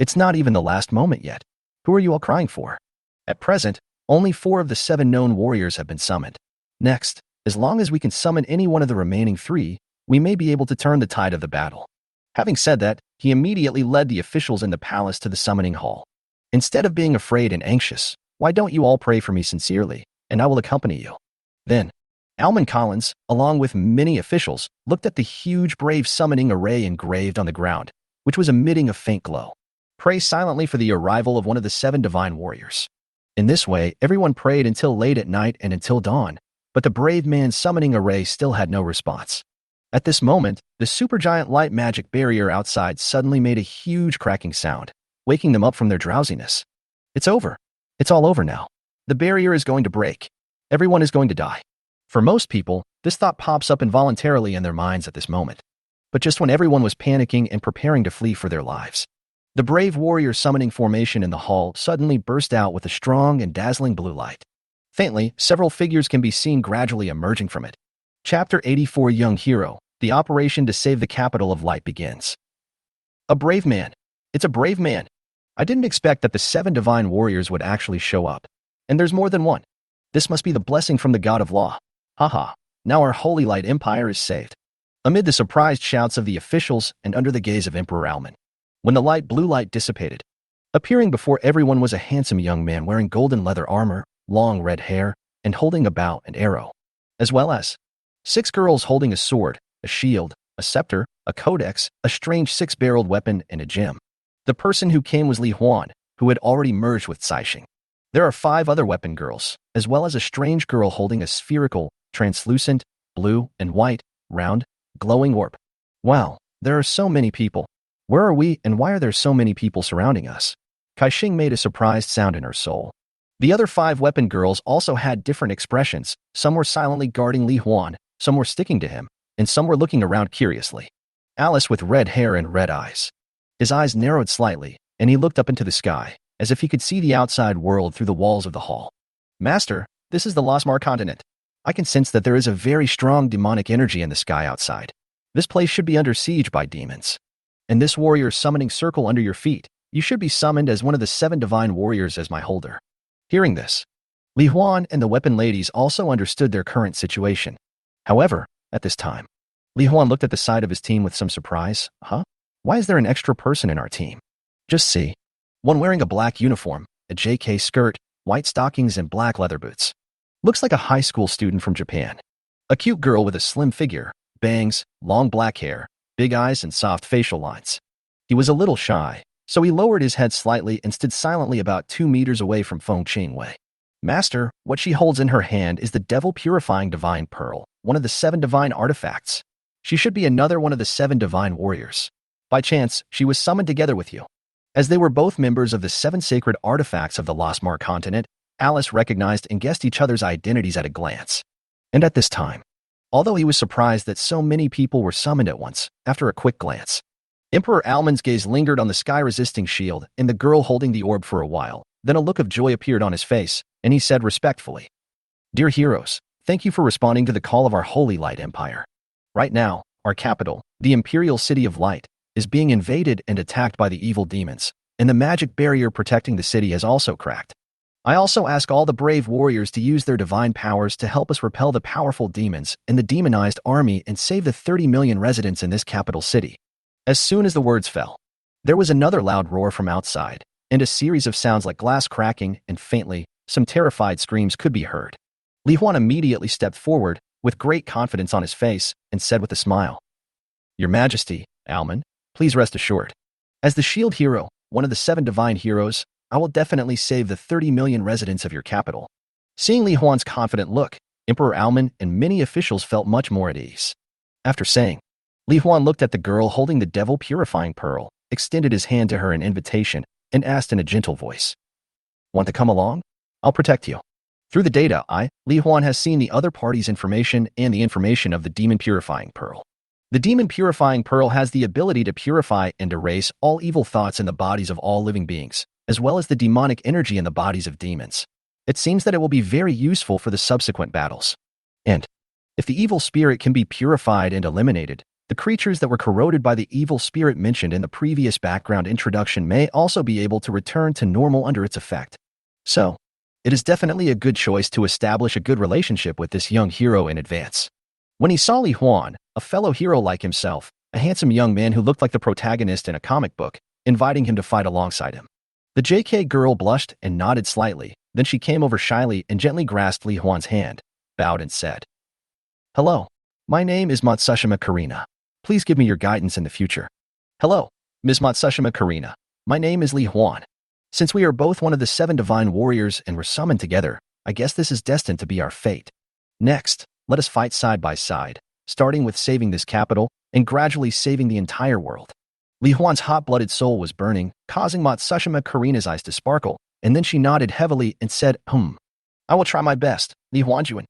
"It's not even the last moment yet. Who are you all crying for? At present, only 4 of the 7 known warriors have been summoned. Next, as long as we can summon any one of the remaining 3, we may be able to turn the tide of the battle. Having said that, he immediately led the officials in the palace to the summoning hall. Instead of being afraid and anxious, why don't you all pray for me sincerely, and I will accompany you. Then, Almond Collins, along with many officials, looked at the huge brave summoning array engraved on the ground, which was emitting a faint glow. Pray silently for the arrival of one of the 7 divine warriors. In this way, everyone prayed until late at night and until dawn, but the brave man's summoning array still had no response. At this moment, the supergiant light magic barrier outside suddenly made a huge cracking sound, waking them up from their drowsiness. It's over. It's all over now. The barrier is going to break. Everyone is going to die. For most people, this thought pops up involuntarily in their minds at this moment. But just when everyone was panicking and preparing to flee for their lives, the brave warrior summoning formation in the hall suddenly burst out with a strong and dazzling blue light. Faintly, several figures can be seen gradually emerging from it. Chapter 84 Young Hero, the operation to save the capital of light begins. A brave man. It's a brave man. I didn't expect that the 7 divine warriors would actually show up. And there's more than one. This must be the blessing from the god of law. Haha, now our holy light empire is saved. Amid the surprised shouts of the officials and under the gaze of Emperor Alman, when the blue light dissipated, appearing before everyone was a handsome young man wearing golden leather armor, long red hair, and holding a bow and arrow, as well as 6 girls holding a sword, a shield, a scepter, a codex, a strange 6-barreled weapon, and a gem. The person who came was Li Huan, who had already merged with Caixing. There are 5 other weapon girls, as well as a strange girl holding a spherical, translucent, blue and white, round, glowing orb. Wow, there are so many people. Where are we and why are there so many people surrounding us? Caixing made a surprised sound in her soul. The other 5 weapon girls also had different expressions. Some were silently guarding Li Huan, some were sticking to him, and some were looking around curiously. Alice with red hair and red eyes. His eyes narrowed slightly, and he looked up into the sky, as if he could see the outside world through the walls of the hall. Master, this is the Losmar continent. I can sense that there is a very strong demonic energy in the sky outside. This place should be under siege by demons. And this warrior summoning circle under your feet, you should be summoned as one of the 7 divine warriors as my holder. Hearing this, Li Huan and the weapon ladies also understood their current situation. However, at this time, Li Huan looked at the side of his team with some surprise. Huh? Why is there an extra person in our team? Just see. One wearing a black uniform, a JK skirt, white stockings, and black leather boots. Looks like a high school student from Japan. A cute girl with a slim figure, bangs, long black hair, big eyes, and soft facial lines. He was a little shy, so he lowered his head slightly and stood silently about 2 meters away from Feng Qingwei. Master, what she holds in her hand is the devil-purifying divine pearl, one of the 7 divine artifacts. She should be another one of the 7 divine warriors. By chance, she was summoned together with you. As they were both members of the 7 sacred artifacts of the Losmar continent, Alice recognized and guessed each other's identities at a glance. And at this time, although he was surprised that so many people were summoned at once, after a quick glance, Emperor Alman's gaze lingered on the sky-resisting shield and the girl holding the orb for a while. Then a look of joy appeared on his face, and he said respectfully, "Dear heroes, thank you for responding to the call of our holy light empire. Right now, our capital, the Imperial City of Light, is being invaded and attacked by the evil demons, and the magic barrier protecting the city has also cracked. I also ask all the brave warriors to use their divine powers to help us repel the powerful demons and the demonized army and save the 30 million residents in this capital city." As soon as the words fell, there was another loud roar from outside, and a series of sounds like glass cracking, and faintly, some terrified screams could be heard. Li Huan immediately stepped forward, with great confidence on his face, and said with a smile, "Your Majesty, Alman, please rest assured. As the shield hero, one of the 7 divine heroes, I will definitely save the 30 million residents of your capital." Seeing Li Huan's confident look, Emperor Alman and many officials felt much more at ease. After saying, Li Huan looked at the girl holding the devil-purifying pearl, extended his hand to her in invitation, and asked in a gentle voice, "Want to come along? I'll protect you." Through the data, Li Huan has seen the other party's information and the information of the demon-purifying pearl. The demon-purifying pearl has the ability to purify and erase all evil thoughts in the bodies of all living beings, as well as the demonic energy in the bodies of demons. It seems that it will be very useful for the subsequent battles. And if the evil spirit can be purified and eliminated, the creatures that were corroded by the evil spirit mentioned in the previous background introduction may also be able to return to normal under its effect. So, It is definitely a good choice to establish a good relationship with this young hero in advance. When he saw Li Huan, a fellow hero like himself, a handsome young man who looked like the protagonist in a comic book, inviting him to fight alongside him. The JK girl blushed and nodded slightly, then she came over shyly and gently grasped Li Huan's hand, bowed and said, "Hello, my name is Matsushima Karina. Please give me your guidance in the future." "Hello, Ms. Matsushima Karina. My name is Li Huan. Since we are both one of the 7 divine warriors and were summoned together, I guess this is destined to be our fate. Next, let us fight side by side, starting with saving this capital and gradually saving the entire world." Li Huan's hot-blooded soul was burning, causing Matsushima Karina's eyes to sparkle, and then she nodded heavily and said, I will try my best, Li Huanjuan."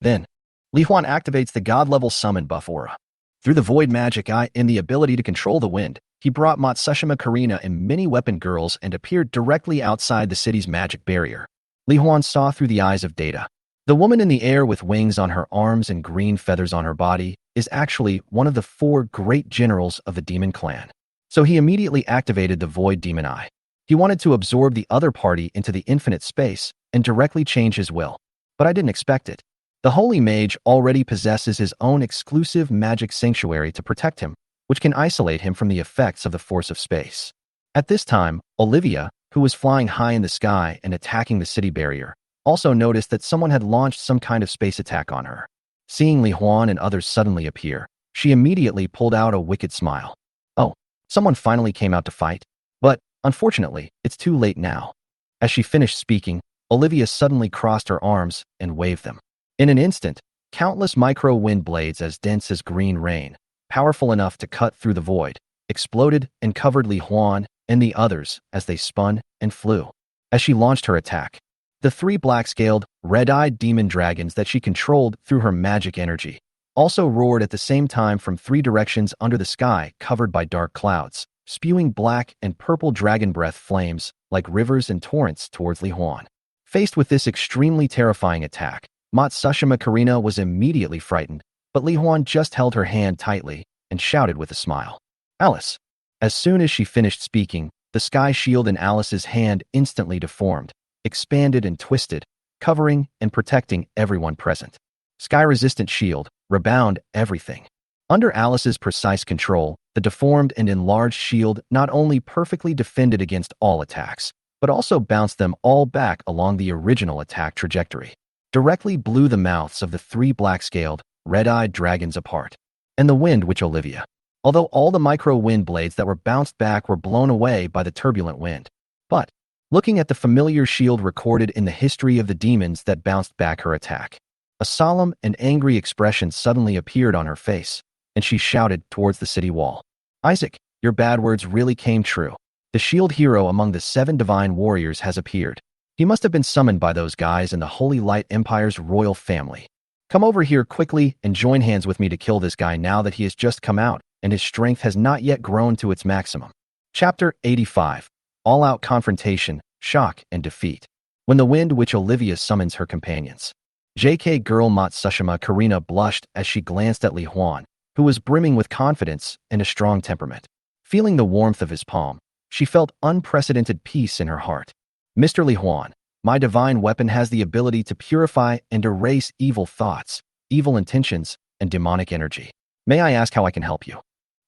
Then, Li Huan activates the god-level summon buff aura. Through the void magic eye and the ability to control the wind, he brought Matsushima Karina and many weapon girls and appeared directly outside the city's magic barrier. Li Huan saw through the eyes of Data. The woman in the air with wings on her arms and green feathers on her body is actually one of the 4 great generals of the demon clan. So he immediately activated the void demon eye. He wanted to absorb the other party into the infinite space and directly change his will. But I didn't expect it. The holy mage already possesses his own exclusive magic sanctuary to protect him, which can isolate him from the effects of the force of space. At this time, Olivia, who was flying high in the sky and attacking the city barrier, also noticed that someone had launched some kind of space attack on her. Seeing Li Huan and others suddenly appear, she immediately pulled out a wicked smile. Oh, someone finally came out to fight? But, unfortunately, it's too late now. As she finished speaking, Olivia suddenly crossed her arms and waved them. In an instant, countless micro-wind blades as dense as green rain, powerful enough to cut through the void, exploded and covered Li Huan and the others as they spun and flew. As she launched her attack, the 3 black-scaled, red-eyed demon dragons that she controlled through her magic energy also roared at the same time from 3 directions under the sky covered by dark clouds, spewing black and purple dragon breath flames like rivers and torrents towards Li Huan. Faced with this extremely terrifying attack, Matsushima Karina was immediately frightened, but Li Huan just held her hand tightly and shouted with a smile, "Alice." As soon as she finished speaking, the sky shield in Alice's hand instantly deformed, expanded and twisted, covering and protecting everyone present. Sky-resistant shield, rebound everything. Under Alice's precise control, the deformed and enlarged shield not only perfectly defended against all attacks, but also bounced them all back along the original attack trajectory. Directly blew the mouths of the 3 black-scaled, red-eyed dragons apart. And the wind which Olivia. Although all the micro-wind blades that were bounced back were blown away by the turbulent wind. But, looking at the familiar shield recorded in the history of the demons that bounced back her attack, a solemn and angry expression suddenly appeared on her face, and she shouted towards the city wall, "Isaac, your bad words really came true. The shield hero among the 7 divine warriors has appeared. He must have been summoned by those guys in the Holy Light Empire's royal family. Come over here quickly and join hands with me to kill this guy now that he has just come out and his strength has not yet grown to its maximum." Chapter 85. All-out confrontation, shock, and defeat. When the wind which Olivia summons her companions. JK girl Matsushima Karina blushed as she glanced at Li Huan, who was brimming with confidence and a strong temperament. Feeling the warmth of his palm, she felt unprecedented peace in her heart. "Mr. Li Huan, my divine weapon has the ability to purify and erase evil thoughts, evil intentions, and demonic energy. May I ask how I can help you?"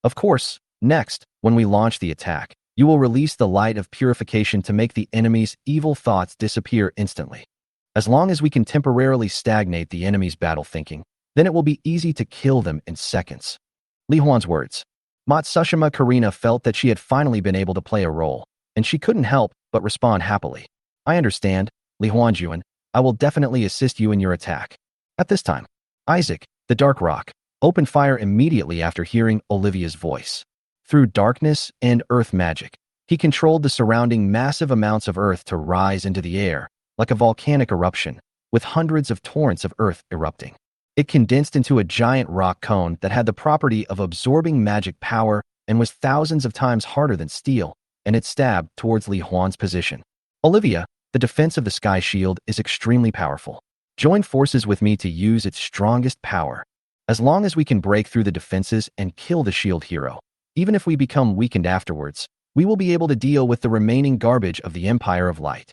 "Of course. Next, when we launch the attack, you will release the light of purification to make the enemy's evil thoughts disappear instantly. As long as we can temporarily stagnate the enemy's battle thinking, then it will be easy to kill them in seconds." Li Huan's words. Matsushima Karina felt that she had finally been able to play a role, and she couldn't help but respond happily. "I understand, Li Huanjuan. I will definitely assist you in your attack." At this time, Isaac, the Dark Rock, opened fire immediately after hearing Olivia's voice. Through darkness and earth magic, he controlled the surrounding massive amounts of earth to rise into the air, like a volcanic eruption, with hundreds of torrents of earth erupting. It condensed into a giant rock cone that had the property of absorbing magic power and was thousands of times harder than steel, and it stabbed towards Li Huan's position. "Olivia, the defense of the Sky Shield is extremely powerful. Join forces with me to use its strongest power. As long as we can break through the defenses and kill the shield hero, even if we become weakened afterwards, we will be able to deal with the remaining garbage of the Empire of Light."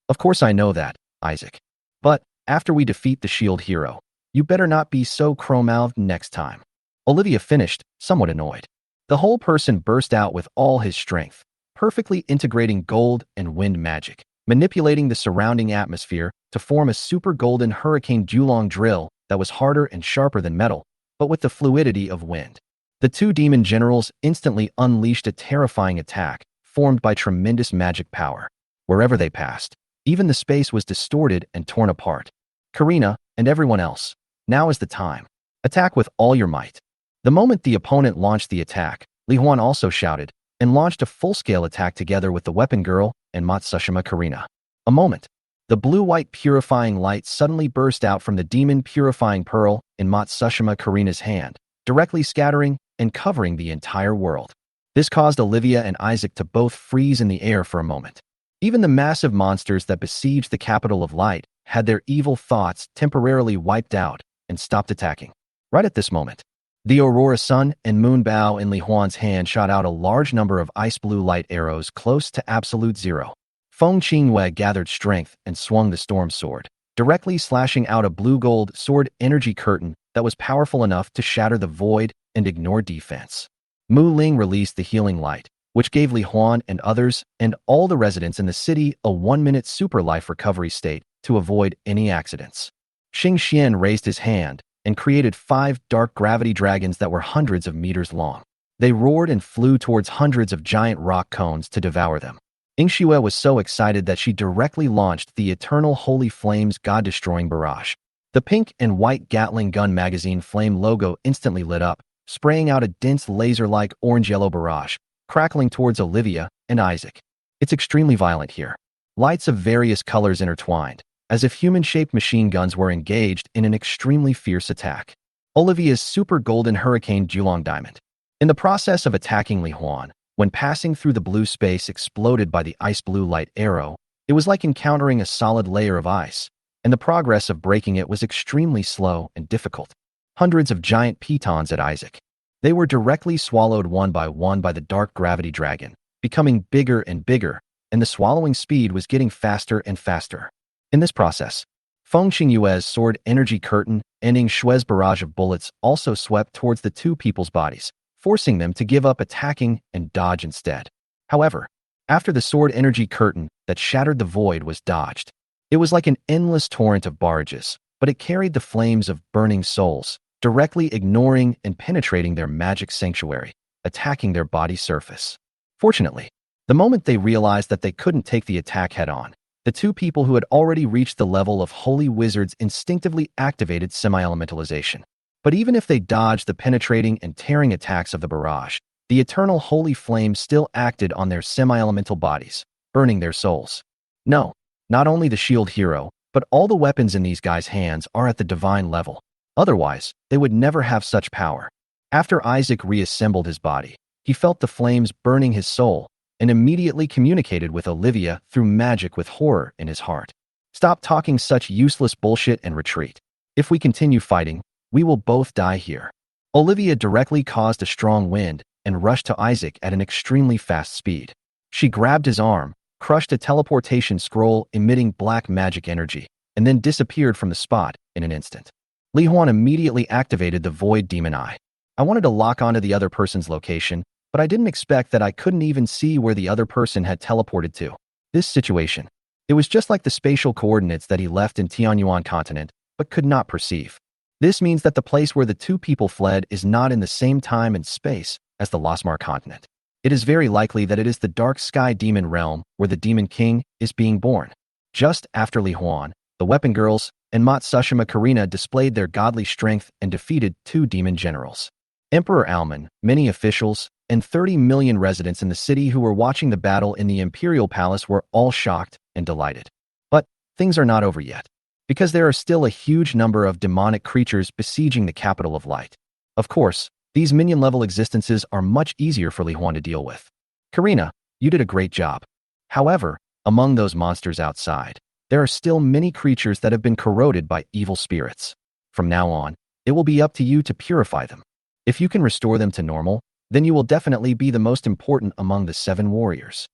"Of course I know that, Isaac. But after we defeat the shield hero, you better not be so crow-mouthed next time. Olivia finished, somewhat annoyed. The whole person burst out with all his strength, perfectly integrating gold and wind magic, manipulating the surrounding atmosphere to form a super golden hurricane Julong drill that was harder and sharper than metal, but with the fluidity of wind. The two demon generals instantly unleashed a terrifying attack, formed by tremendous magic power. Wherever they passed, even the space was distorted and torn apart. Karina, and everyone else, now is the time. Attack with all your might. The moment the opponent launched the attack, Li Huan also shouted, and launched a full-scale attack together with the weapon girl and Matsushima Karina. A moment. The blue-white purifying light suddenly burst out from the demon purifying pearl in Matsushima Karina's hand, directly scattering and covering the entire world. This caused Olivia and Isaac to both freeze in the air for a moment. Even the massive monsters that besieged the capital of light had their evil thoughts temporarily wiped out and stopped attacking. Right at this moment, the Aurora Sun and Moon Bow in Li Huan's hand shot out a large number of ice blue light arrows close to absolute zero. Feng Qingwei gathered strength and swung the storm sword, directly slashing out a blue-gold sword energy curtain that was powerful enough to shatter the void and ignore defense. Mu Ling released the healing light, which gave Li Huan and others and all the residents in the city a 1-minute super life recovery state to avoid any accidents. Xing Xian raised his hand and created 5 dark gravity dragons that were hundreds of meters long. They roared and flew towards hundreds of giant rock cones to devour them. Yingxue was so excited that she directly launched the Eternal Holy Flames God-destroying barrage. The pink and white Gatling gun magazine flame logo instantly lit up, spraying out a dense laser-like orange-yellow barrage, crackling towards Olivia and Isaac. It's extremely violent here. Lights of various colors intertwined, as if human-shaped machine guns were engaged in an extremely fierce attack. Olivia's super golden hurricane Julong Diamond. In the process of attacking Li Huan, when passing through the blue space exploded by the ice blue light arrow, it was like encountering a solid layer of ice, and the progress of breaking it was extremely slow and difficult. Hundreds of giant pitons at Isaac. They were directly swallowed one by the dark gravity dragon, becoming bigger and bigger, and the swallowing speed was getting faster and faster. In this process, Feng Qingyue's sword energy curtain, ending Shue's barrage of bullets, also swept towards the two people's bodies, forcing them to give up attacking and dodge instead. However, after the sword energy curtain that shattered the void was dodged, it was like an endless torrent of barrages, but it carried the flames of burning souls, directly ignoring and penetrating their magic sanctuary, attacking their body surface. Fortunately, the moment they realized that they couldn't take the attack head-on, the two people who had already reached the level of holy wizards instinctively activated semi-elementalization. But even if they dodged the penetrating and tearing attacks of the barrage, the eternal holy flame still acted on their semi-elemental bodies, burning their souls. No, not only the shield hero, but all the weapons in these guys' hands are at the divine level. Otherwise, they would never have such power. After Isaac reassembled his body, he felt the flames burning his soul and immediately communicated with Olivia through magic with horror in his heart. Stop talking such useless bullshit and retreat. If we continue fighting, we will both die here. Olivia directly caused a strong wind and rushed to Isaac at an extremely fast speed. She grabbed his arm, crushed a teleportation scroll emitting black magic energy, and then disappeared from the spot in an instant. Li Huan immediately activated the Void Demon Eye. I wanted to lock onto the other person's location, but I didn't expect that I couldn't even see where the other person had teleported to. This situation. It was just like the spatial coordinates that he left in Tianyuan continent, but could not perceive. This means that the place where the two people fled is not in the same time and space as the Losmar continent. It is very likely that it is the Dark Sky Demon Realm where the Demon King is being born. Just after Li Huan, the Weapon Girls and Matsushima Karina displayed their godly strength and defeated 2 demon generals. Emperor Alman, many officials, and 30 million residents in the city who were watching the battle in the Imperial Palace were all shocked and delighted. But things are not over yet, because there are still a huge number of demonic creatures besieging the capital of light. Of course, these minion-level existences are much easier for Li Huan to deal with. Karina, you did a great job. However, among those monsters outside, there are still many creatures that have been corroded by evil spirits. From now on, it will be up to you to purify them. If you can restore them to normal, then you will definitely be the most important among the 7 warriors.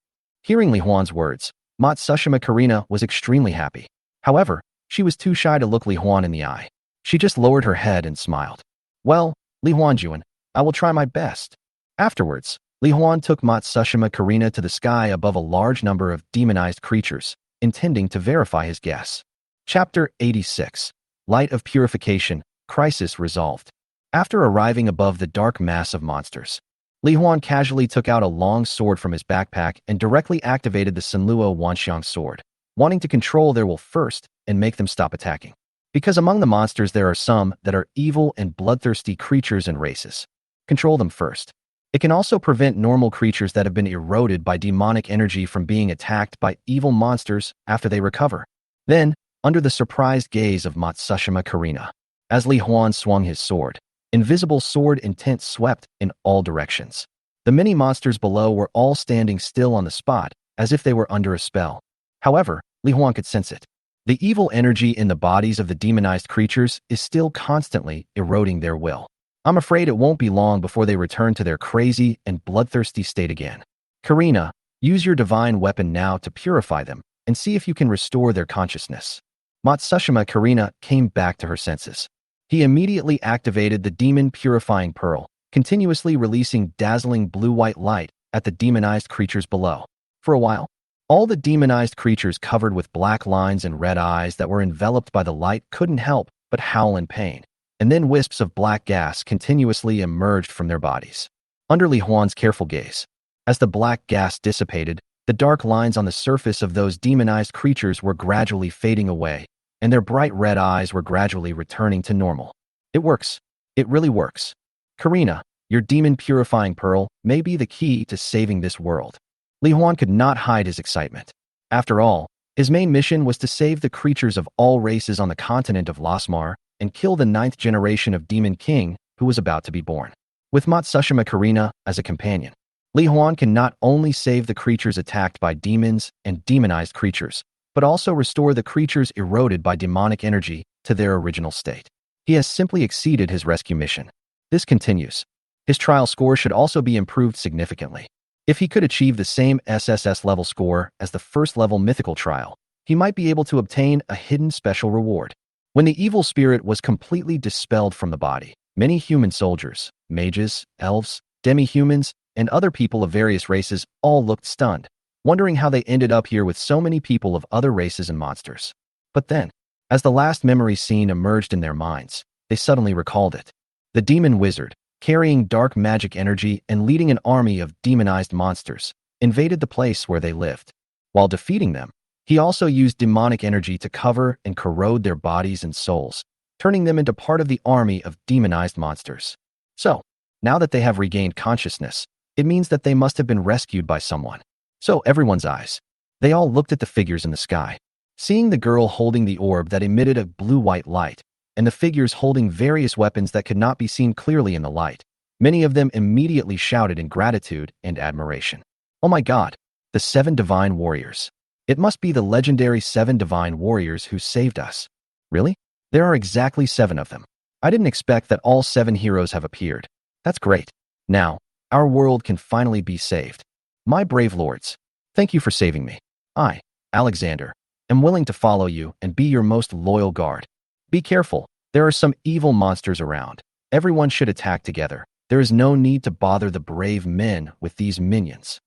Hearing Li Huan's words, Matsushima Karina was extremely happy. However, she was too shy to look Li Huan in the eye. She just lowered her head and smiled. Well, Li Huanjuan, I will try my best. Afterwards, Li Huan took Matsushima Karina to the sky above a large number of demonized creatures, intending to verify his guess. Chapter 86. Light of Purification, Crisis Resolved. After arriving above the dark mass of monsters, Li Huan casually took out a long sword from his backpack and directly activated the Senluo Wanxiang sword, wanting to control their will first and make them stop attacking. Because among the monsters there are some that are evil and bloodthirsty creatures and races. Control them first. It can also prevent normal creatures that have been eroded by demonic energy from being attacked by evil monsters after they recover. Then, under the surprised gaze of Matsushima Karina, as Li Huan swung his sword, invisible sword intent swept in all directions. The many monsters below were all standing still on the spot, as if they were under a spell. However, Li Huan could sense it. The evil energy in the bodies of the demonized creatures is still constantly eroding their will. I'm afraid it won't be long before they return to their crazy and bloodthirsty state again. Karina, use your divine weapon now to purify them and see if you can restore their consciousness. Matsushima Karina came back to her senses. He immediately activated the demon purifying pearl, continuously releasing dazzling blue-white light at the demonized creatures below. For a while, all the demonized creatures covered with black lines and red eyes that were enveloped by the light couldn't help but howl in pain. And then wisps of black gas continuously emerged from their bodies. Under Li Huan's careful gaze, as the black gas dissipated, the dark lines on the surface of those demonized creatures were gradually fading away, and their bright red eyes were gradually returning to normal. It works. It really works. Karina, your demon purifying pearl may be the key to saving this world. Li Huan could not hide his excitement. After all, his main mission was to save the creatures of all races on the continent of Lasmar and kill the 9th generation of Demon King who was about to be born. With Matsushima Karina as a companion, Li Huan can not only save the creatures attacked by demons and demonized creatures, but also restore the creatures eroded by demonic energy to their original state. He has simply exceeded his rescue mission. This continues. His trial score should also be improved significantly. If he could achieve the same SSS level score as the first level mythical trial, he might be able to obtain a hidden special reward. When the evil spirit was completely dispelled from the body, many human soldiers, mages, elves, demi-humans, and other people of various races all looked stunned, wondering how they ended up here with so many people of other races and monsters. But then, as the last memory scene emerged in their minds, they suddenly recalled it. The demon wizard, carrying dark magic energy and leading an army of demonized monsters, invaded the place where they lived. While defeating them, he also used demonic energy to cover and corrode their bodies and souls, turning them into part of the army of demonized monsters. So, now that they have regained consciousness, it means that they must have been rescued by someone. So everyone's eyes. They all looked at the figures in the sky. Seeing the girl holding the orb that emitted a blue-white light, and the figures holding various weapons that could not be seen clearly in the light, many of them immediately shouted in gratitude and admiration. Oh my God, the 7 divine warriors. It must be the legendary 7 divine warriors who saved us. Really? There are exactly 7 of them. I didn't expect that all 7 heroes have appeared. That's great. Now, our world can finally be saved. My brave lords, thank you for saving me. I, Alexander, am willing to follow you and be your most loyal guard. Be careful, there are some evil monsters around. Everyone should attack together. There is no need to bother the brave men with these minions.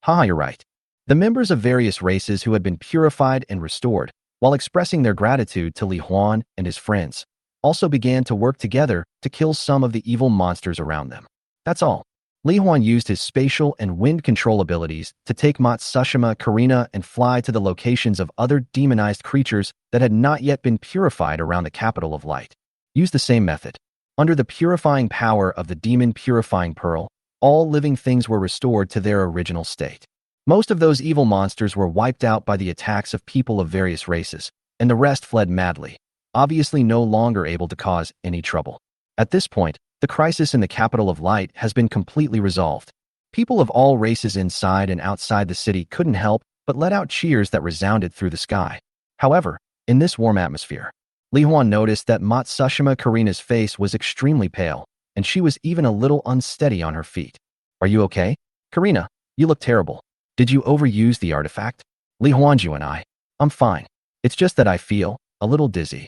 Haha, you're right. The members of various races who had been purified and restored, while expressing their gratitude to Li Huan and his friends, also began to work together to kill some of the evil monsters around them. That's all. Li Huan used his spatial and wind control abilities to take Matsushima Karina and fly to the locations of other demonized creatures that had not yet been purified around the capital of light. Use the same method. Under the purifying power of the demon purifying pearl, all living things were restored to their original state. Most of those evil monsters were wiped out by the attacks of people of various races, and the rest fled madly, obviously no longer able to cause any trouble. At this point, the crisis in the capital of light has been completely resolved. People of all races inside and outside the city couldn't help but let out cheers that resounded through the sky. However, in this warm atmosphere, Li Huan noticed that Matsushima Karina's face was extremely pale, and she was even a little unsteady on her feet. Are you okay? Karina, you look terrible. Did you overuse the artifact? Li Huanju and I'm fine. It's just that I feel a little dizzy.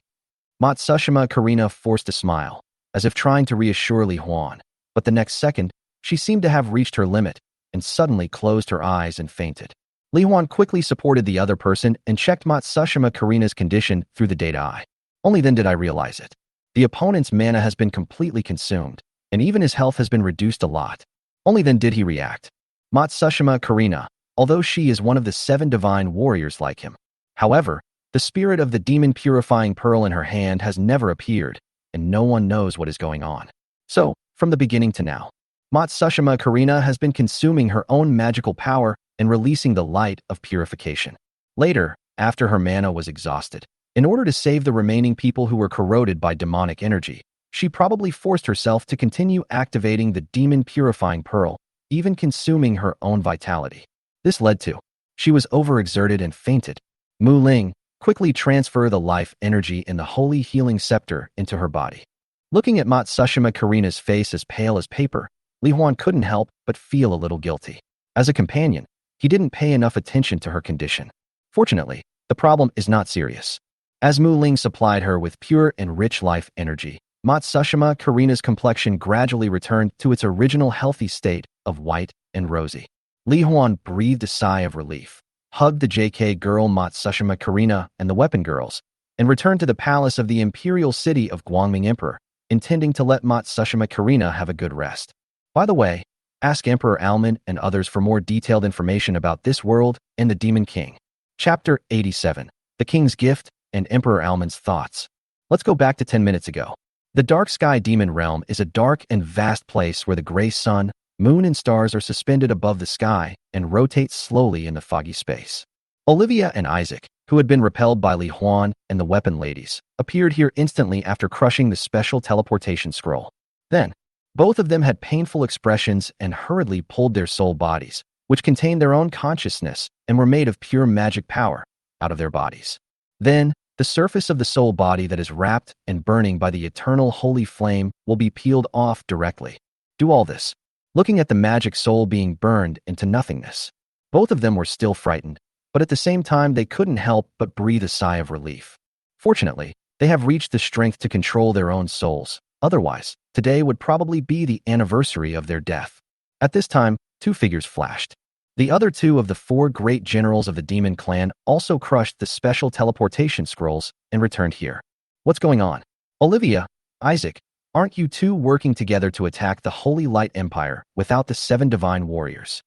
Matsushima Karina forced a smile, as if trying to reassure Li Huan, but the next second, she seemed to have reached her limit and suddenly closed her eyes and fainted. Li Huan quickly supported the other person and checked Matsushima Karina's condition through the data eye. Only then did I realize it. The opponent's mana has been completely consumed, and even his health has been reduced a lot. Only then did he react. Matsushima Karina, although she is one of the 7 divine warriors like him. However, the spirit of the demon purifying pearl in her hand has never appeared, and no one knows what is going on. So, from the beginning to now, Matsushima Karina has been consuming her own magical power and releasing the light of purification. Later, after her mana was exhausted, in order to save the remaining people who were corroded by demonic energy, she probably forced herself to continue activating the demon purifying pearl, even consuming her own vitality. This led to, she was overexerted and fainted. Mu Ling, quickly transfer the life energy in the holy healing scepter into her body. Looking at Matsushima Karina's face as pale as paper, Li Huan couldn't help but feel a little guilty. As a companion, he didn't pay enough attention to her condition. Fortunately, the problem is not serious. As Mu Ling supplied her with pure and rich life energy, Matsushima Karina's complexion gradually returned to its original healthy state of white and rosy. Li Huan breathed a sigh of relief, hugged the JK girl Matsushima Karina and the weapon girls, and returned to the palace of the imperial city of Guangming Emperor, intending to let Matsushima Karina have a good rest. By the way, ask Emperor Alman and others for more detailed information about this world and the Demon King. Chapter 87, The King's Gift and Emperor Alman's Thoughts. Let's go back to 10 minutes ago. The Dark Sky Demon Realm is a dark and vast place where the gray sun, moon and stars are suspended above the sky and rotate slowly in the foggy space. Olivia and Isaac, who had been repelled by Li Huan and the weapon ladies, appeared here instantly after crushing the special teleportation scroll. Then, both of them had painful expressions and hurriedly pulled their soul bodies, which contained their own consciousness and were made of pure magic power, out of their bodies. Then, the surface of the soul body that is wrapped and burning by the eternal holy flame will be peeled off directly. Do all this, looking at the magic soul being burned into nothingness. Both of them were still frightened, but at the same time they couldn't help but breathe a sigh of relief. Fortunately, they have reached the strength to control their own souls. Otherwise, today would probably be the anniversary of their death. At this time, 2 figures flashed. The other 2 of the 4 great generals of the demon clan also crushed the special teleportation scrolls and returned here. What's going on? Olivia, Isaac, aren't you 2 working together to attack the Holy Light Empire without the 7 divine warriors?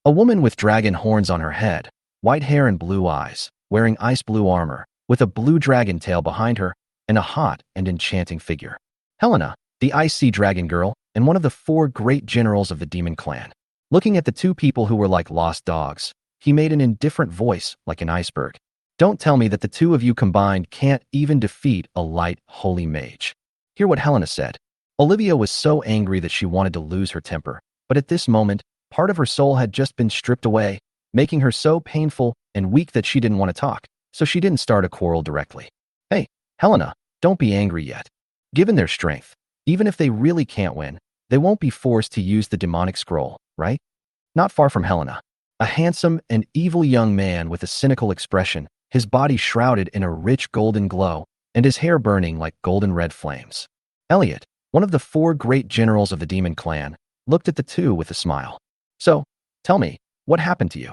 A woman with dragon horns on her head, white hair and blue eyes, wearing ice blue armor, with a blue dragon tail behind her, and a hot and enchanting figure. Helena, the Ice Sea Dragon Girl, and one of the 4 great generals of the demon clan. Looking at the 2 people who were like lost dogs, he made an indifferent voice like an iceberg. Don't tell me that the 2 of you combined can't even defeat a light holy mage. Hear what Helena said. Olivia was so angry that she wanted to lose her temper, but at this moment, part of her soul had just been stripped away, making her so painful and weak that she didn't want to talk, so she didn't start a quarrel directly. Hey, Helena, don't be angry yet. Given their strength, even if they really can't win, they won't be forced to use the demonic scroll, right? Not far from Helena, a handsome and evil young man with a cynical expression, his body shrouded in a rich golden glow, and his hair burning like golden red flames. Elliot, one of the 4 great generals of the demon clan, looked at the 2 with a smile. So, tell me, what happened to you?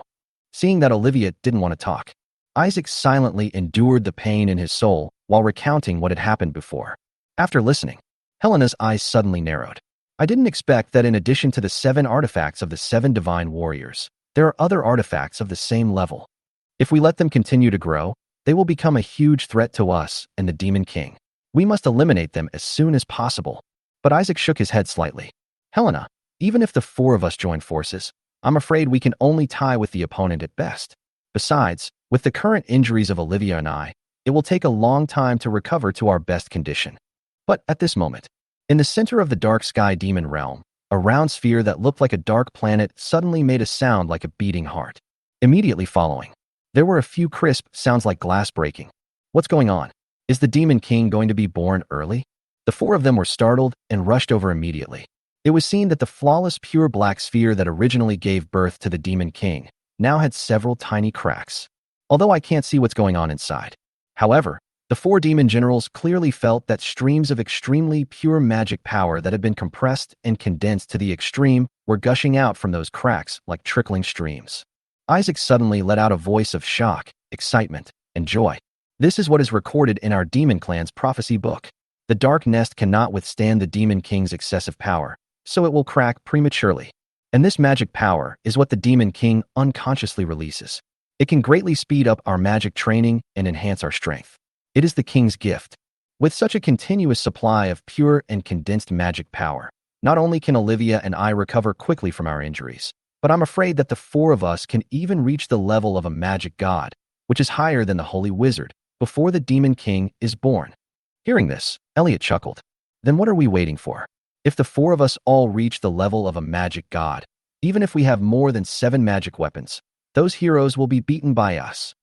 Seeing that Olivia didn't want to talk, Isaac silently endured the pain in his soul while recounting what had happened before. After listening, Helena's eyes suddenly narrowed. I didn't expect that in addition to the 7 artifacts of the 7 divine warriors, there are other artifacts of the same level. If we let them continue to grow, they will become a huge threat to us and the Demon King. We must eliminate them as soon as possible. But Isaac shook his head slightly. Helena, even if the 4 of us join forces, I'm afraid we can only tie with the opponent at best. Besides, with the current injuries of Olivia and I, it will take a long time to recover to our best condition. But at this moment, in the center of the Dark Sky Demon Realm, a round sphere that looked like a dark planet suddenly made a sound like a beating heart. Immediately following, there were a few crisp sounds like glass breaking. What's going on? Is the Demon King going to be born early? The 4 of them were startled and rushed over immediately. It was seen that the flawless pure black sphere that originally gave birth to the Demon King now had several tiny cracks. Although I can't see what's going on inside, However, the four demon generals clearly felt that streams of extremely pure magic power that had been compressed and condensed to the extreme were gushing out from those cracks like trickling streams. Isaac suddenly let out a voice of shock, excitement, and joy. This is what is recorded in our Demon Clan's prophecy book. The Dark Nest cannot withstand the Demon King's excessive power, so it will crack prematurely. And this magic power is what the Demon King unconsciously releases. It can greatly speed up our magic training and enhance our strength. It is the King's gift. With such a continuous supply of pure and condensed magic power, not only can Olivia and I recover quickly from our injuries, but I'm afraid that the four of us can even reach the level of a magic god, which is higher than the Holy Wizard, before the Demon King is born. Hearing this, Elliot chuckled. Then what are we waiting for? If the four of us all reach the level of a magic god, even if we have more than 7 magic weapons, those heroes will be beaten by us.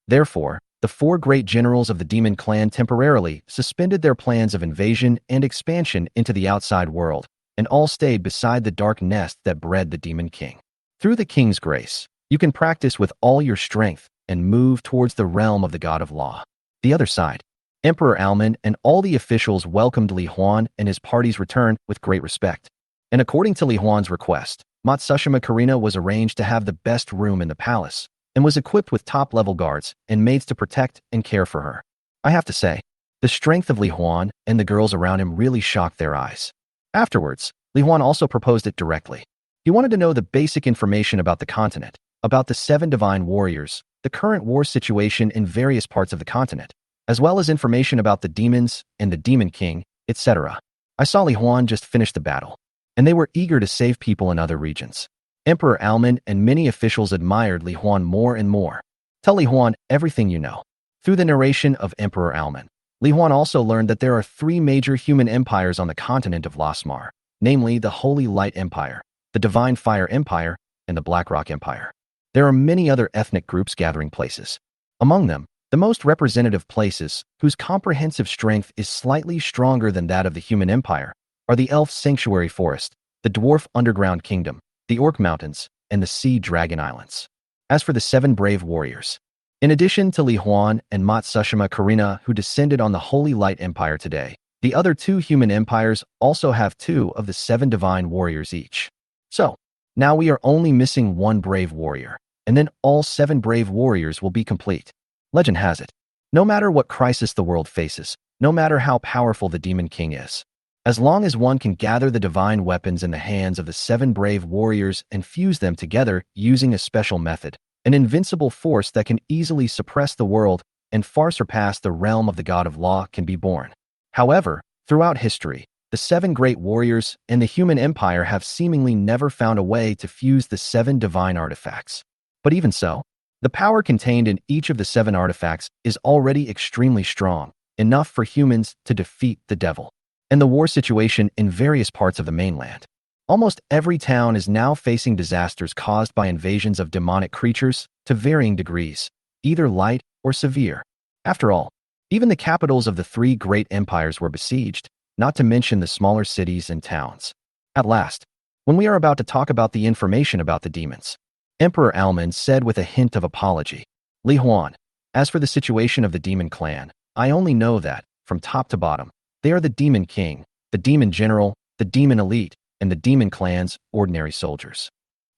Therefore, the 4 great generals of the Demon Clan temporarily suspended their plans of invasion and expansion into the outside world, and all stayed beside the dark nest that bred the Demon King. Through the King's grace, you can practice with all your strength and move towards the realm of the God of Law. The other side. Emperor Alman and all the officials welcomed Li Huan and his party's return with great respect. And according to Li Huan's request, Matsushima Karina was arranged to have the best room in the palace, and was equipped with top-level guards and maids to protect and care for her. I have to say, the strength of Li Huan and the girls around him really shocked their eyes. Afterwards, Li Huan also proposed it directly. He wanted to know the basic information about the continent, about the 7 divine warriors, the current war situation in various parts of the continent, as well as information about the demons and the Demon King, etc. I saw Li Huan just finish the battle, and they were eager to save people in other regions. Emperor Alman and many officials admired Li Huan more and more. Tell Li Huan everything you know. Through the narration of Emperor Alman, Li Huan also learned that there are 3 major human empires on the continent of Lasmar, namely the Holy Light Empire, the Divine Fire Empire, and the Blackrock Empire. There are many other ethnic groups gathering places. Among them, the most representative places, whose comprehensive strength is slightly stronger than that of the human empire, are the Elf Sanctuary Forest, the Dwarf Underground Kingdom, the Orc Mountains, and the Sea Dragon Islands. As for the 7 brave warriors, in addition to Li Huan and Matsushima Karina, who descended on the Holy Light Empire today, the other 2 human empires also have 2 of the 7 divine warriors each. So, now we are only missing 1 brave warrior, and then all 7 brave warriors will be complete. Legend has it, no matter what crisis the world faces, no matter how powerful the Demon King is, as long as one can gather the divine weapons in the hands of the 7 brave warriors and fuse them together using a special method, an invincible force that can easily suppress the world and far surpass the realm of the God of Law can be born. However, throughout history, the 7 great warriors and the human empire have seemingly never found a way to fuse the 7 divine artifacts. But even so, the power contained in each of the 7 artifacts is already extremely strong, enough for humans to defeat the devil. And the war situation in various parts of the mainland. Almost every town is now facing disasters caused by invasions of demonic creatures to varying degrees, either light or severe. After all, even the capitals of the 3 great empires were besieged, not to mention the smaller cities and towns. At last, when we are about to talk about the information about the demons, Emperor Alman said with a hint of apology, Li Huan, as for the situation of the Demon Clan, I only know that, from top to bottom, they are the Demon King, the Demon General, the Demon Elite, and the Demon Clan's ordinary soldiers.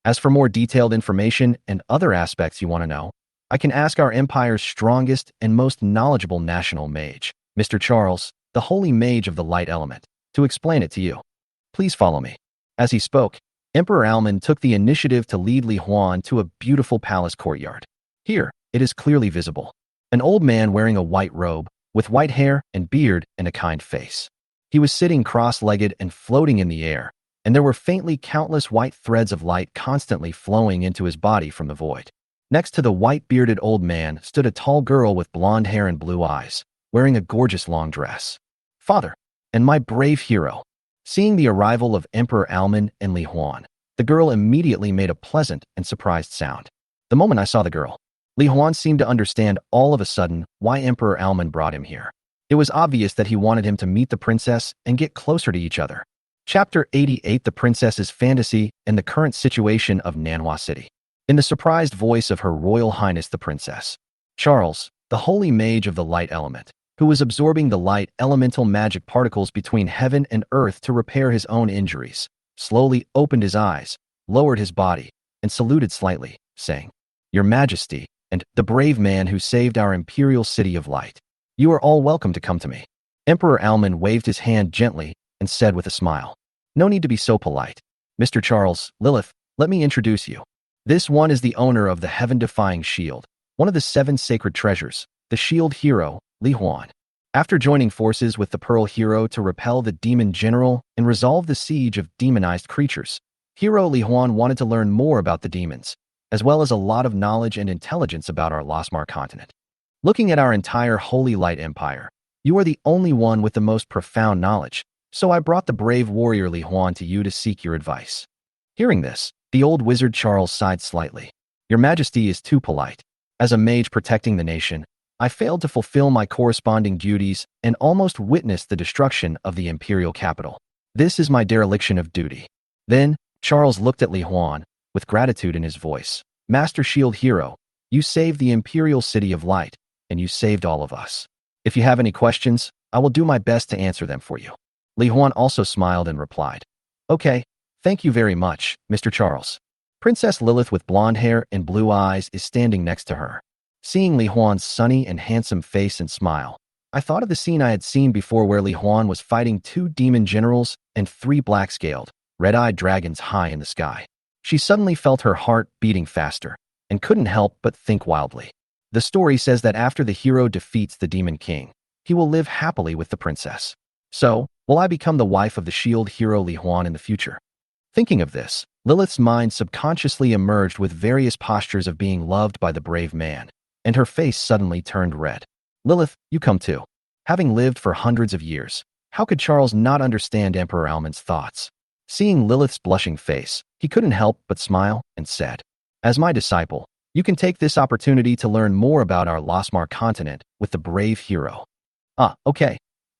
As for more detailed information and other aspects you want to know, I can ask our empire's strongest and most knowledgeable national mage, Mr. Charles, the holy mage of the light element, to explain it to you. Please follow me. As he spoke, Emperor Alman took the initiative to lead Li Huan to a beautiful palace courtyard. Here, it is clearly visible. An old man wearing a white robe, with white hair and beard and a kind face. He was sitting cross-legged and floating in the air, and there were faintly countless white threads of light constantly flowing into his body from the void. Next to the white-bearded old man stood a tall girl with blonde hair and blue eyes, wearing a gorgeous long dress. Father, and my brave hero. Seeing the arrival of Emperor Alman and Li Huan, the girl immediately made a pleasant and surprised sound. The moment I saw the girl, Li Huan seemed to understand all of a sudden why Emperor Alman brought him here. It was obvious that he wanted him to meet the princess and get closer to each other. Chapter 88: The Princess's Fantasy and the Current Situation of Manhwa City. In the surprised voice of Her Royal Highness the Princess Charles, the holy mage of the light element, who was absorbing the light elemental magic particles between heaven and earth to repair his own injuries, slowly opened his eyes, lowered his body, and saluted slightly, saying, "Your Majesty, and the brave man who saved our imperial city of light. You are all welcome to come to me." Emperor Alman waved his hand gently and said with a smile, "No need to be so polite. Mr. Charles, Lilith, let me introduce you. This one is the owner of the heaven-defying shield, one of the 7 sacred treasures, the shield hero, Li Huan. After joining forces with the Pearl Hero to repel the demon general and resolve the siege of demonized creatures, Hero Li Huan wanted to learn more about the demons, as well as a lot of knowledge and intelligence about our Losmar continent. Looking at our entire Holy Light Empire, you are the only one with the most profound knowledge, so I brought the brave warrior Li Huan to you to seek your advice." Hearing this, the old wizard Charles sighed slightly. "Your Majesty is too polite. As a mage protecting the nation, I failed to fulfill my corresponding duties and almost witnessed the destruction of the imperial capital. This is my dereliction of duty." Then, Charles looked at Li Huan, with gratitude in his voice. "Master Shield Hero, you saved the imperial city of light, and you saved all of us. If you have any questions, I will do my best to answer them for you." Li Huan also smiled and replied, "Okay, thank you very much, Mr. Charles." Princess Lilith with blonde hair and blue eyes is standing next to her. Seeing Li Huan's sunny and handsome face and smile, I thought of the scene I had seen before where Li Huan was fighting 2 demon generals and 3 black-scaled, red-eyed dragons high in the sky. She suddenly felt her heart beating faster and couldn't help but think wildly. The story says that after the hero defeats the demon king, he will live happily with the princess. So, will I become the wife of the shield hero Li Huan in the future? Thinking of this, Lilith's mind subconsciously emerged with various postures of being loved by the brave man, and her face suddenly turned red. "Lilith, you come too." Having lived for hundreds of years, how could Charles not understand Emperor Alman's thoughts? Seeing Lilith's blushing face, he couldn't help but smile and said, "As my disciple, you can take this opportunity to learn more about our Losmar continent with the brave hero." "Ah, okay.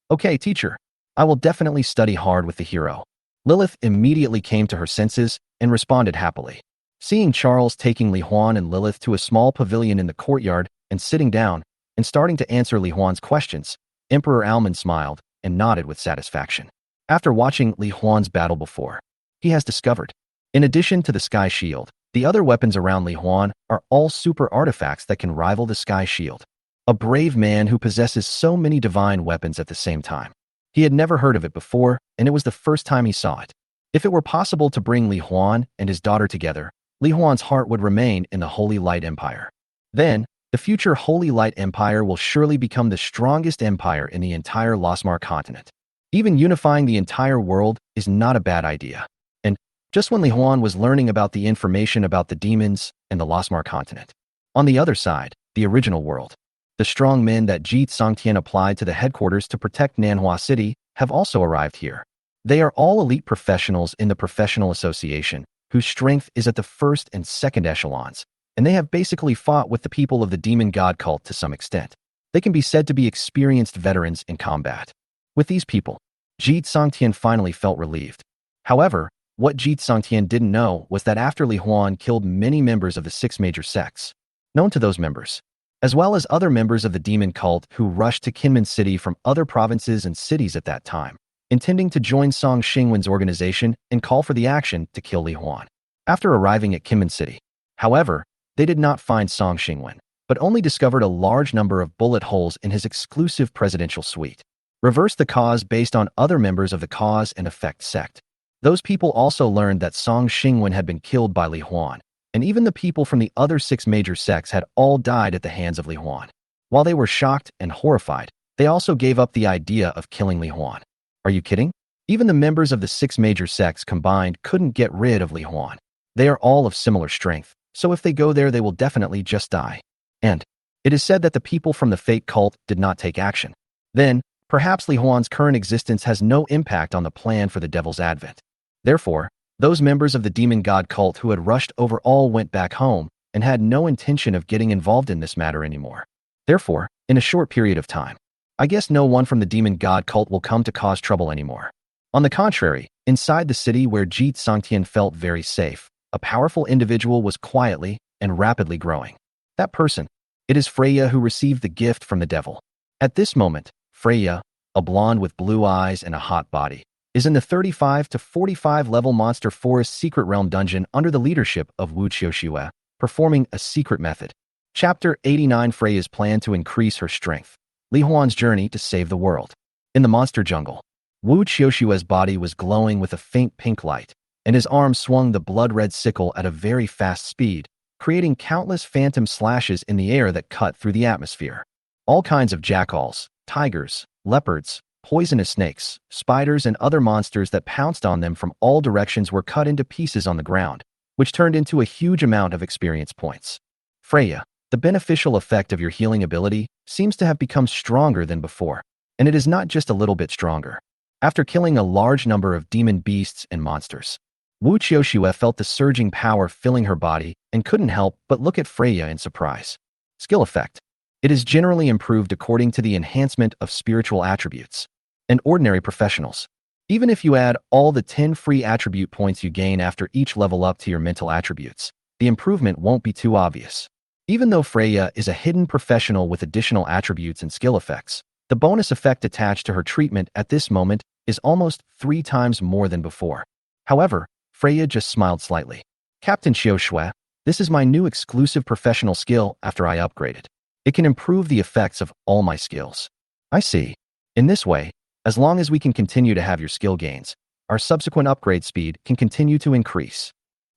Okay, teacher. I will definitely study hard with the hero." Lilith immediately came to her senses and responded happily. Seeing Charles taking Li Huan and Lilith to a small pavilion in the courtyard and sitting down and starting to answer Li Huan's questions, Emperor Alman smiled and nodded with satisfaction. After watching Li Huan's battle before, he has discovered, in addition to the Sky Shield, the other weapons around Li Huan are all super artifacts that can rival the Sky Shield. A brave man who possesses so many divine weapons at the same time. He had never heard of it before, and it was the first time he saw it. If it were possible to bring Li Huan and his daughter together, Li Huan's heart would remain in the Holy Light Empire. Then, the future Holy Light Empire will surely become the strongest empire in the entire Losmar continent. Even unifying the entire world is not a bad idea. And just when Li Huan was learning about the information about the demons and the Losmar continent, on the other side, the original world, the strong men that Ji Tsongtian applied to the headquarters to protect Nanhua City have also arrived here. They are all elite professionals in the professional association, whose strength is at the first and second echelons, and they have basically fought with the people of the demon god cult to some extent. They can be said to be experienced veterans in combat. With these people, Ji Tsongtian finally felt relieved. However, what Ji Tsongtian didn't know was that after Li Huan killed many members of the 6 major sects, known to those members, as well as other members of the demon cult who rushed to Kinmen City from other provinces and cities at that time, intending to join Song Xingwen's organization and call for the action to kill Li Huan. After arriving at Kinmen City, however, they did not find Song Xingwen, but only discovered a large number of bullet holes in his exclusive presidential suite. Reverse the cause based on other members of the cause and effect sect. Those people also learned that Song Xingwen had been killed by Li Huan, and even the people from the other 6 major sects had all died at the hands of Li Huan. While they were shocked and horrified, they also gave up the idea of killing Li Huan. Are you kidding? Even the members of the 6 major sects combined couldn't get rid of Li Huan. They are all of similar strength, so if they go there they will definitely just die. And it is said that the people from the fake cult did not take action. Then, perhaps Li Huan's current existence has no impact on the plan for the Devil's Advent. Therefore, those members of the demon god cult who had rushed over all went back home and had no intention of getting involved in this matter anymore. Therefore, in a short period of time, I guess no one from the demon god cult will come to cause trouble anymore. On the contrary, inside the city where Ji Tsongtian felt very safe, a powerful individual was quietly and rapidly growing. That person, It is Freya who received the gift from the devil. At this moment, Freya, a blonde with blue eyes and a hot body, is in the 35 to 45 level Monster Forest Secret Realm dungeon under the leadership of Wu Qiuxue, performing a secret method. Chapter 89: Freya's plan to increase her strength. Li Huan's journey to save the world. In the monster jungle, Wu Qiuxue's body was glowing with a faint pink light, and his arm swung the blood-red sickle at a very fast speed, creating countless phantom slashes in the air that cut through the atmosphere. All kinds of jackals, tigers, leopards, poisonous snakes, spiders, and other monsters that pounced on them from all directions were cut into pieces on the ground, which turned into a huge amount of experience points. Freya, the beneficial effect of your healing ability seems to have become stronger than before, and it is not just a little bit stronger. After killing a large number of demon beasts and monsters, Wu Qiuxue felt the surging power filling her body and couldn't help but look at Freya in surprise. Skill effect. It is generally improved according to the enhancement of spiritual attributes and ordinary professionals. Even if you add all the 10 free attribute points you gain after each level up to your mental attributes, the improvement won't be too obvious. Even though Freya is a hidden professional with additional attributes and skill effects, the bonus effect attached to her treatment at this moment is almost 3 times more than before. However, Freya just smiled slightly. Captain Qiuxue, this is my new exclusive professional skill after I upgraded. It can improve the effects of all my skills. I see. In this way, as long as we can continue to have your skill gains, our subsequent upgrade speed can continue to increase.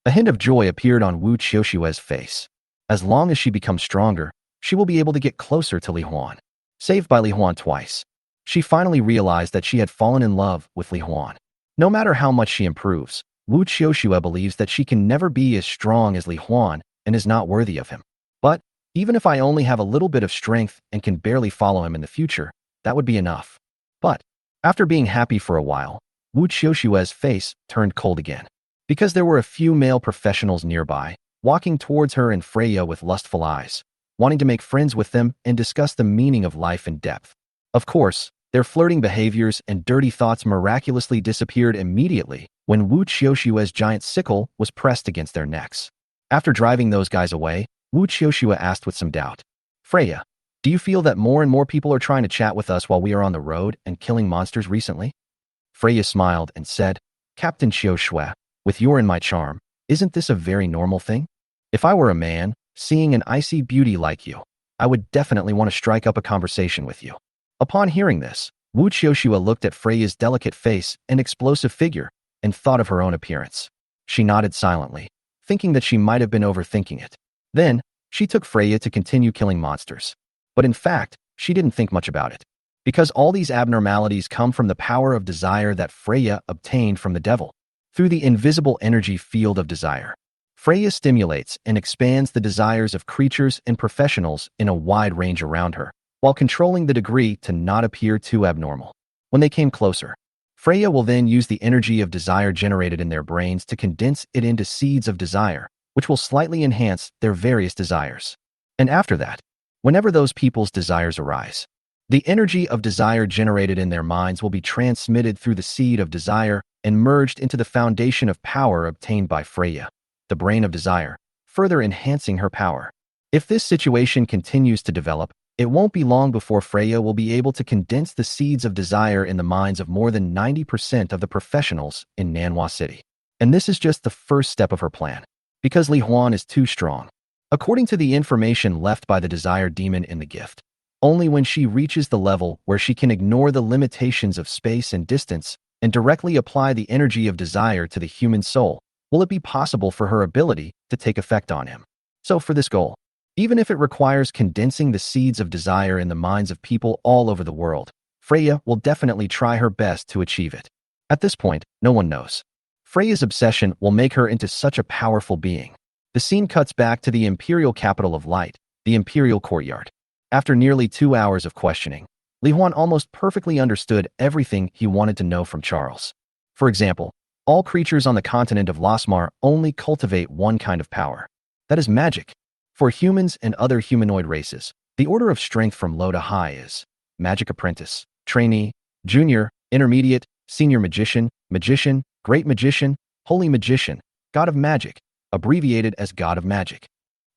A hint of joy appeared on Wu Qiuxue's face. As long as she becomes stronger, she will be able to get closer to Li Huan. Saved by Li Huan twice, she finally realized that she had fallen in love with Li Huan. No matter how much she improves, Wu Qiuxue believes that she can never be as strong as Li Huan and is not worthy of him. But even if I only have a little bit of strength and can barely follow him in the future, that would be enough. But after being happy for a while, Wu Qiuxue's face turned cold again. Because there were a few male professionals nearby, walking towards her and Freya with lustful eyes, wanting to make friends with them and discuss the meaning of life in depth. Of course, their flirting behaviors and dirty thoughts miraculously disappeared immediately when Wu Qiuxue's giant sickle was pressed against their necks. After driving those guys away, Wu Qiuxue asked with some doubt, Freya, do you feel that more and more people are trying to chat with us while we are on the road and killing monsters recently? Freya smiled and said, Captain Qiuxue, with your and my charm, isn't this a very normal thing? If I were a man, seeing an icy beauty like you, I would definitely want to strike up a conversation with you. Upon hearing this, Wu Qiuxue looked at Freya's delicate face and explosive figure and thought of her own appearance. She nodded silently, thinking that she might have been overthinking it. Then, she took Freya to continue killing monsters. But in fact, she didn't think much about it, because all these abnormalities come from the power of desire that Freya obtained from the devil through the invisible energy field of desire. Freya stimulates and expands the desires of creatures and professionals in a wide range around her, while controlling the degree to not appear too abnormal. When they came closer, Freya will then use the energy of desire generated in their brains to condense it into seeds of desire, which will slightly enhance their various desires. And after that, whenever those people's desires arise, the energy of desire generated in their minds will be transmitted through the seed of desire and merged into the foundation of power obtained by Freya, the brain of desire, further enhancing her power. If this situation continues to develop, it won't be long before Freya will be able to condense the seeds of desire in the minds of more than 90% of the professionals in Manhwa City. And this is just the first step of her plan, because Li Huan is too strong. According to the information left by the desire demon in the gift, only when she reaches the level where she can ignore the limitations of space and distance and directly apply the energy of desire to the human soul, will it be possible for her ability to take effect on him. So for this goal, even if it requires condensing the seeds of desire in the minds of people all over the world, Freya will definitely try her best to achieve it. At this point, no one knows. Freya's obsession will make her into such a powerful being. The scene cuts back to the imperial capital of light, the imperial courtyard. After nearly 2 hours of questioning, Li Huan almost perfectly understood everything he wanted to know from Charles. For example, all creatures on the continent of Lasmar only cultivate one kind of power. That is magic. For humans and other humanoid races, the order of strength from low to high is Magic Apprentice, Trainee, Junior, Intermediate, Senior Magician, Magician, Great Magician, Holy Magician, God of Magic, abbreviated as God of Magic.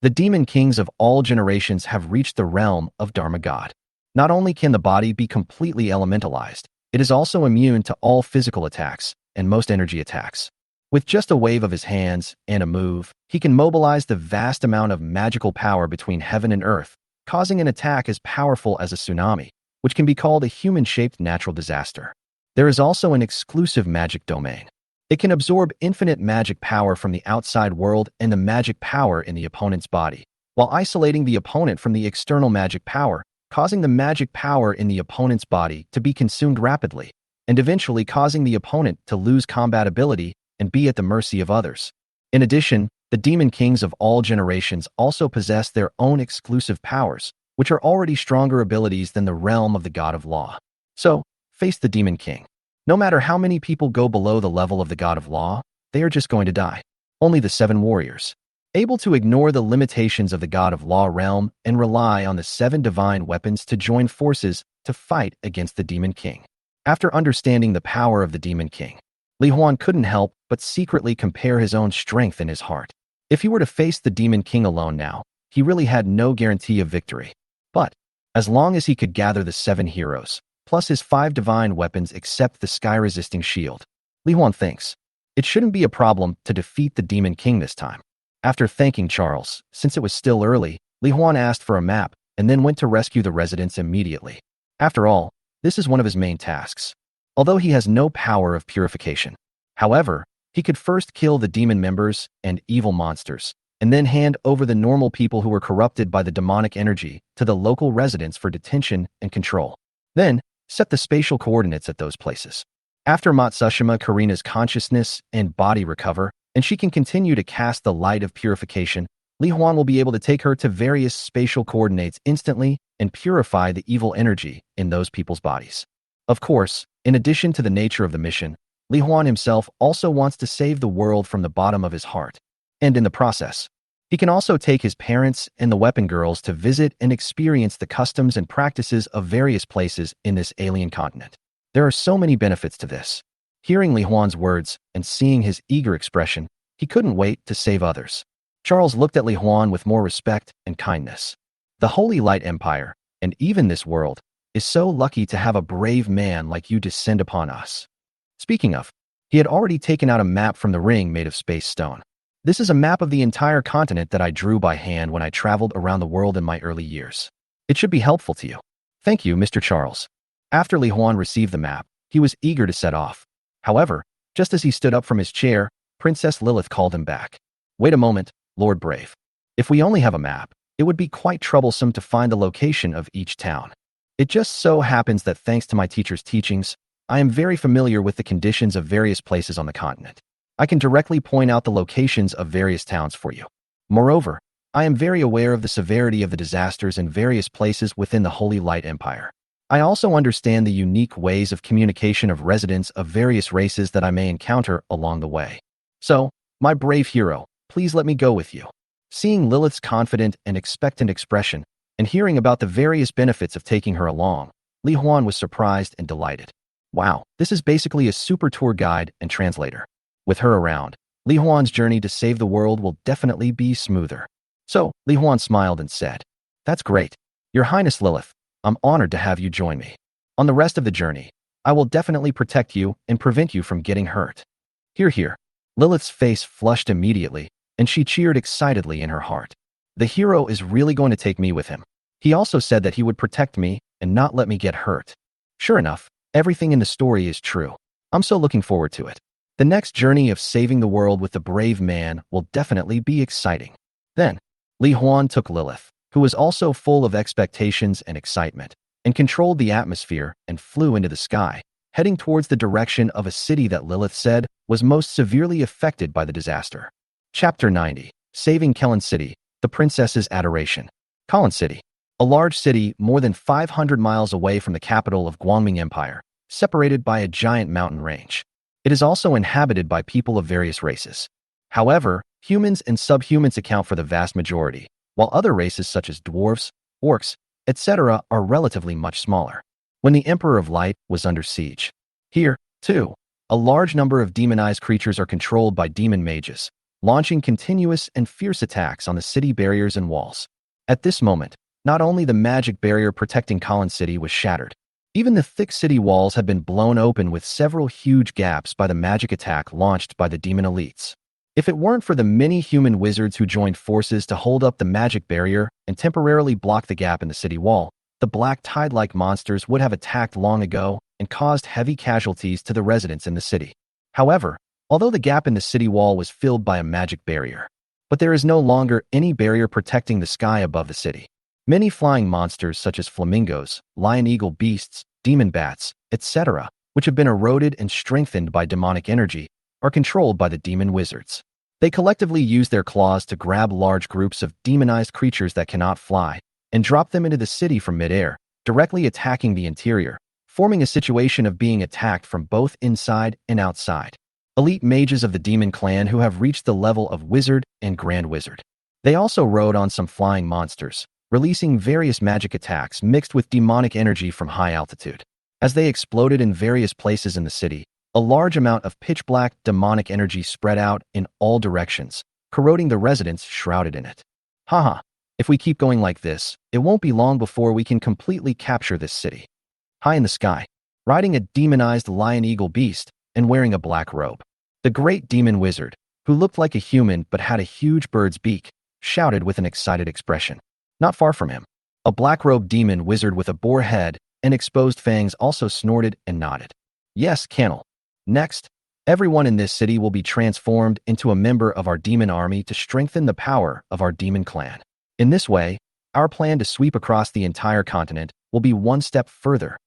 The demon kings of all generations have reached the realm of Dharma God. Not only can the body be completely elementalized, it is also immune to all physical attacks and most energy attacks. With just a wave of his hands and a move, he can mobilize the vast amount of magical power between heaven and earth, causing an attack as powerful as a tsunami, which can be called a human-shaped natural disaster. There is also an exclusive magic domain. It can absorb infinite magic power from the outside world and the magic power in the opponent's body, while isolating the opponent from the external magic power, causing the magic power in the opponent's body to be consumed rapidly, and eventually causing the opponent to lose combat ability and be at the mercy of others. In addition, the demon kings of all generations also possess their own exclusive powers, which are already stronger abilities than the realm of the God of Law. So, face the demon king. No matter how many people go below the level of the God of Law, they are just going to die. Only the 7 warriors, able to ignore the limitations of the God of Law realm and rely on the 7 divine weapons to join forces to fight against the demon king. After understanding the power of the demon king, Li Huan couldn't help but secretly compare his own strength in his heart. If he were to face the demon king alone now, he really had no guarantee of victory. But, as long as he could gather the 7 heroes, plus his 5 divine weapons except the sky-resisting shield, Li Huan thinks it shouldn't be a problem to defeat the demon king this time. After thanking Charles, since it was still early, Li Huan asked for a map and then went to rescue the residents immediately. After all, this is one of his main tasks, although he has no power of purification. However, he could first kill the demon members and evil monsters, and then hand over the normal people who were corrupted by the demonic energy to the local residents for detention and control. Then, set the spatial coordinates at those places. After Matsushima Karina's consciousness and body recover, and she can continue to cast the light of purification, Li Huan will be able to take her to various spatial coordinates instantly and purify the evil energy in those people's bodies. Of course, in addition to the nature of the mission, Li Huan himself also wants to save the world from the bottom of his heart. And in the process, he can also take his parents and the weapon girls to visit and experience the customs and practices of various places in this alien continent. There are so many benefits to this. Hearing Li Huan's words and seeing his eager expression, he couldn't wait to save others. Charles looked at Li Huan with more respect and kindness. The Holy Light Empire, and even this world, is so lucky to have a brave man like you descend upon us. Speaking of, he had already taken out a map from the ring made of space stone. This is a map of the entire continent that I drew by hand when I traveled around the world in my early years. It should be helpful to you. Thank you, Mr. Charles. After Li Huan received the map, he was eager to set off. However, just as he stood up from his chair, Princess Lilith called him back. Wait a moment, Lord Brave. If we only have a map, it would be quite troublesome to find the location of each town. It just so happens that thanks to my teacher's teachings, I am very familiar with the conditions of various places on the continent. I can directly point out the locations of various towns for you. Moreover, I am very aware of the severity of the disasters in various places within the Holy Light Empire. I also understand the unique ways of communication of residents of various races that I may encounter along the way. So, my brave hero, please let me go with you. Seeing Lilith's confident and expectant expression, and hearing about the various benefits of taking her along, Li Huan was surprised and delighted. Wow, this is basically a super tour guide and translator. With her around, Li Huan's journey to save the world will definitely be smoother. So, Li Huan smiled and said, "That's great. Your Highness Lilith, I'm honored to have you join me. On the rest of the journey, I will definitely protect you and prevent you from getting hurt." Hear, hear. Lilith's face flushed immediately, and she cheered excitedly in her heart. The hero is really going to take me with him. He also said that he would protect me and not let me get hurt. Sure enough, everything in the story is true. I'm so looking forward to it. The next journey of saving the world with the brave man will definitely be exciting. Then, Li Huan took Lilith, who was also full of expectations and excitement, and controlled the atmosphere and flew into the sky, heading towards the direction of a city that Lilith said was most severely affected by the disaster. Chapter 90. Saving Kelon City, the Princess's Adoration. Kelon City, a large city more than 500 miles away from the capital of Guangming Empire, separated by a giant mountain range. It is also inhabited by people of various races. However, humans and subhumans account for the vast majority, while other races such as dwarves, orcs, etc. are relatively much smaller. When the Emperor of Light was under siege. Here, too, a large number of demonized creatures are controlled by demon mages, launching continuous and fierce attacks on the city barriers and walls. At this moment, not only the magic barrier protecting Colin City was shattered, even the thick city walls had been blown open with several huge gaps by the magic attack launched by the demon elites. If it weren't for the many human wizards who joined forces to hold up the magic barrier and temporarily block the gap in the city wall, the black tide-like monsters would have attacked long ago and caused heavy casualties to the residents in the city. However, although the gap in the city wall was filled by a magic barrier, but there is no longer any barrier protecting the sky above the city. Many flying monsters such as flamingos, lion-eagle beasts, demon bats, etc., which have been eroded and strengthened by demonic energy, are controlled by the demon wizards. They collectively use their claws to grab large groups of demonized creatures that cannot fly and drop them into the city from midair, directly attacking the interior, forming a situation of being attacked from both inside and outside. Elite mages of the demon clan who have reached the level of wizard and grand wizard. They also rode on some flying monsters, releasing various magic attacks mixed with demonic energy from high altitude. As they exploded in various places in the city, a large amount of pitch-black demonic energy spread out in all directions, corroding the residents shrouded in it. Haha, if we keep going like this, it won't be long before we can completely capture this city. High in the sky, riding a demonized lion-eagle beast and wearing a black robe, the great demon wizard, who looked like a human but had a huge bird's beak, shouted with an excited expression. Not far from him, a black-robed demon wizard with a boar head and exposed fangs also snorted and nodded. Yes, Cannel. Next, everyone in this city will be transformed into a member of our demon army to strengthen the power of our demon clan. In this way, our plan to sweep across the entire continent will be one step further.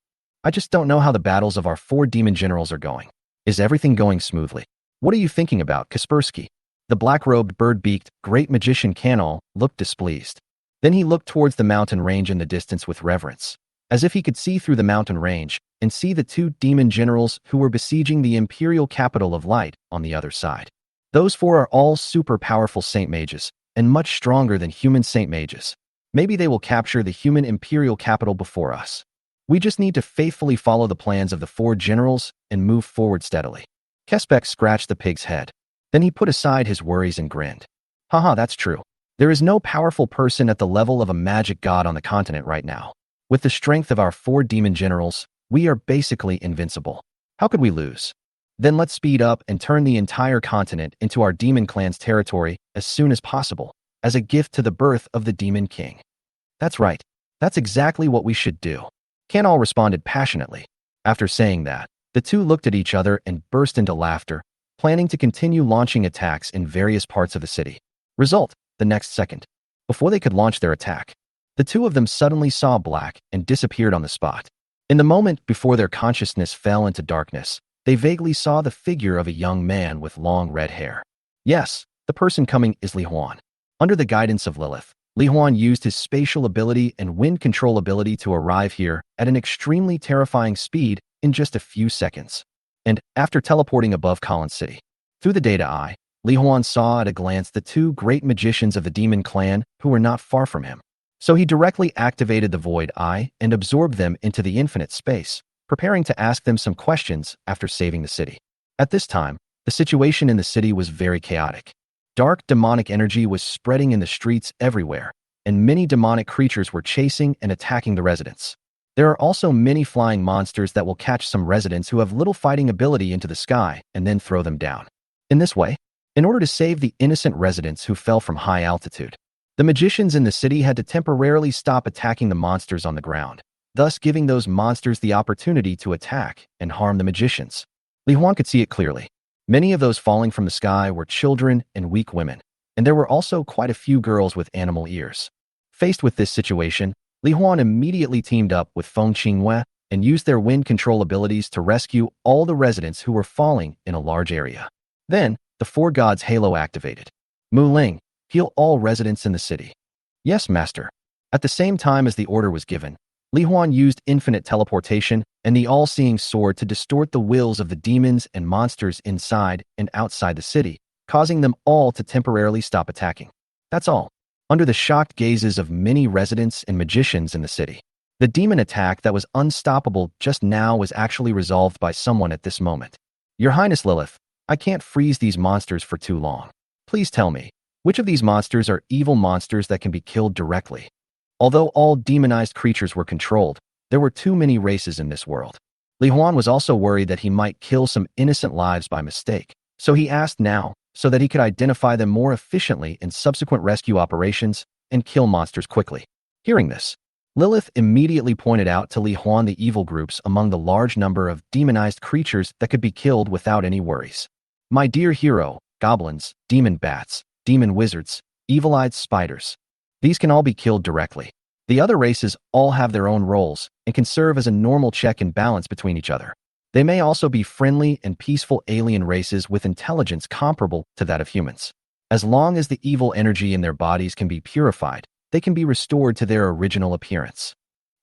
I just don't know how the battles of our 4 demon generals are going. Is everything going smoothly? What are you thinking about, Kaspersky? The black-robed, bird-beaked, great magician Cannel looked displeased. Then he looked towards the mountain range in the distance with reverence, as if he could see through the mountain range and see the 2 demon generals who were besieging the imperial capital of light on the other side. Those 4 are all super powerful saint mages, and much stronger than human saint mages. Maybe they will capture the human imperial capital before us. We just need to faithfully follow the plans of the 4 generals and move forward steadily. Kespek scratched the pig's head. Then he put aside his worries and grinned. Haha, that's true. There is no powerful person at the level of a magic god on the continent right now. With the strength of our 4 demon generals, we are basically invincible. How could we lose? Then let's speed up and turn the entire continent into our demon clan's territory as soon as possible, as a gift to the birth of the demon king. That's right. That's exactly what we should do. Cannel responded passionately. After saying that, the 2 looked at each other and burst into laughter, planning to continue launching attacks in various parts of the city. Result, the next second. Before they could launch their attack, the 2 of them suddenly saw black and disappeared on the spot. In the moment before their consciousness fell into darkness, they vaguely saw the figure of a young man with long red hair. Yes, the person coming is Li Huan. Under the guidance of Lilith, Li Huan used his spatial ability and wind control ability to arrive here at an extremely terrifying speed in just a few seconds. And, after teleporting above Colin City, through the data eye, Li Huan saw at a glance the 2 great magicians of the demon clan who were not far from him. So he directly activated the void eye and absorbed them into the infinite space, preparing to ask them some questions after saving the city. At this time, the situation in the city was very chaotic. Dark demonic energy was spreading in the streets everywhere, and many demonic creatures were chasing and attacking the residents. There are also many flying monsters that will catch some residents who have little fighting ability into the sky and then throw them down. In this way, in order to save the innocent residents who fell from high altitude, the magicians in the city had to temporarily stop attacking the monsters on the ground, thus giving those monsters the opportunity to attack and harm the magicians. Li Huan could see it clearly. Many of those falling from the sky were children and weak women, and there were also quite a few girls with animal ears. Faced with this situation, Li Huan immediately teamed up with Feng Qinghue and used their wind control abilities to rescue all the residents who were falling in a large area. Then, the 4 gods' halo activated. Mu Ling, heal all residents in the city. Yes, master. At the same time as the order was given, Li Huan used infinite teleportation and the all-seeing sword to distort the wills of the demons and monsters inside and outside the city, causing them all to temporarily stop attacking. That's all. Under the shocked gazes of many residents and magicians in the city, the demon attack that was unstoppable just now was actually resolved by someone at this moment. Your Highness Lilith, I can't freeze these monsters for too long. Please tell me, which of these monsters are evil monsters that can be killed directly? Although all demonized creatures were controlled, there were too many races in this world. Li Huan was also worried that he might kill some innocent lives by mistake, so he asked now so that he could identify them more efficiently in subsequent rescue operations and kill monsters quickly. Hearing this, Lilith immediately pointed out to Li Huan the evil groups among the large number of demonized creatures that could be killed without any worries. My dear hero, goblins, demon bats, demon wizards, evil-eyed spiders. These can all be killed directly. The other races all have their own roles and can serve as a normal check and balance between each other. They may also be friendly and peaceful alien races with intelligence comparable to that of humans. As long as the evil energy in their bodies can be purified, they can be restored to their original appearance.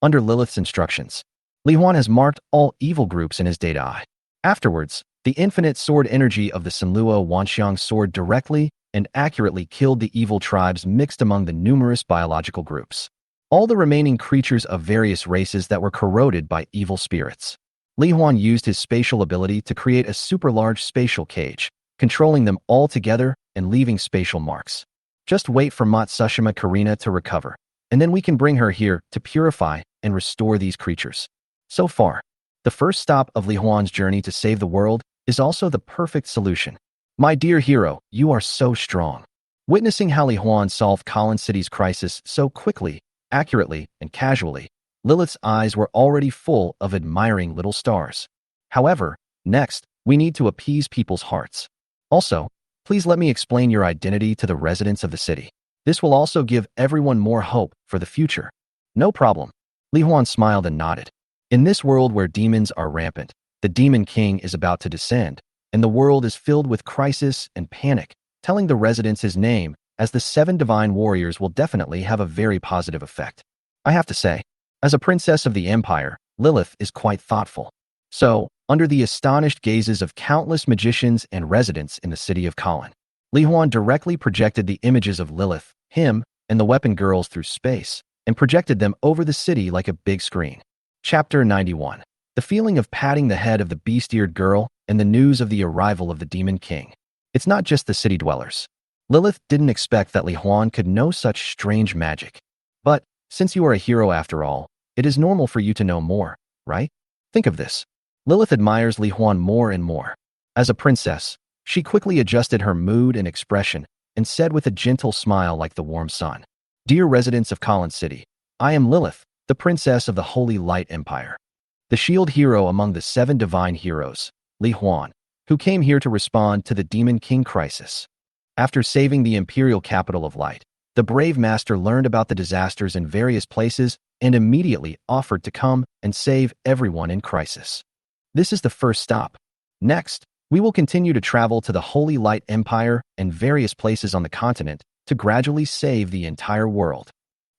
Under Lilith's instructions, Li Huan has marked all evil groups in his data eye. Afterwards, the infinite sword energy of the Sanluo Wanxiang sword directly and accurately killed the evil tribes mixed among the numerous biological groups. All the remaining creatures of various races that were corroded by evil spirits. Li Huan used his spatial ability to create a super-large spatial cage, controlling them all together and leaving spatial marks. Just wait for Matsushima Karina to recover, and then we can bring her here to purify and restore these creatures. So far, the first stop of Li Huan's journey to save the world is also the perfect solution. My dear hero, you are so strong. Witnessing how Li Huan solved Colin City's crisis so quickly, accurately, and casually, Lilith's eyes were already full of admiring little stars. However, next, we need to appease people's hearts. Also, please let me explain your identity to the residents of the city. This will also give everyone more hope for the future. No problem. Li Huan smiled and nodded. In this world where demons are rampant, the Demon King is about to descend, and the world is filled with crisis and panic. Telling the residents his name as the 7 divine warriors will definitely have a very positive effect. I have to say, as a princess of the empire, Lilith is quite thoughtful. So, under the astonished gazes of countless magicians and residents in the city of Colin, Li Huan directly projected the images of Lilith, him, and the weapon girls through space, and projected them over the city like a big screen. Chapter 91. The feeling of patting the head of the beast-eared girl and the news of the arrival of the Demon King. It's not just the city dwellers. Lilith didn't expect that Li Huan could know such strange magic. But, since you are a hero after all, it is normal for you to know more, right? Think of this. Lilith admires Li Huan more and more. As a princess, she quickly adjusted her mood and expression and said with a gentle smile like the warm sun, Dear residents of Colin City, I am Lilith, the princess of the Holy Light Empire. The shield hero among the 7 divine heroes, Li Huan, who came here to respond to the Demon King crisis. After saving the imperial capital of light, the brave master learned about the disasters in various places and immediately offered to come and save everyone in crisis. This is the first stop. Next, we will continue to travel to the Holy Light Empire and various places on the continent to gradually save the entire world.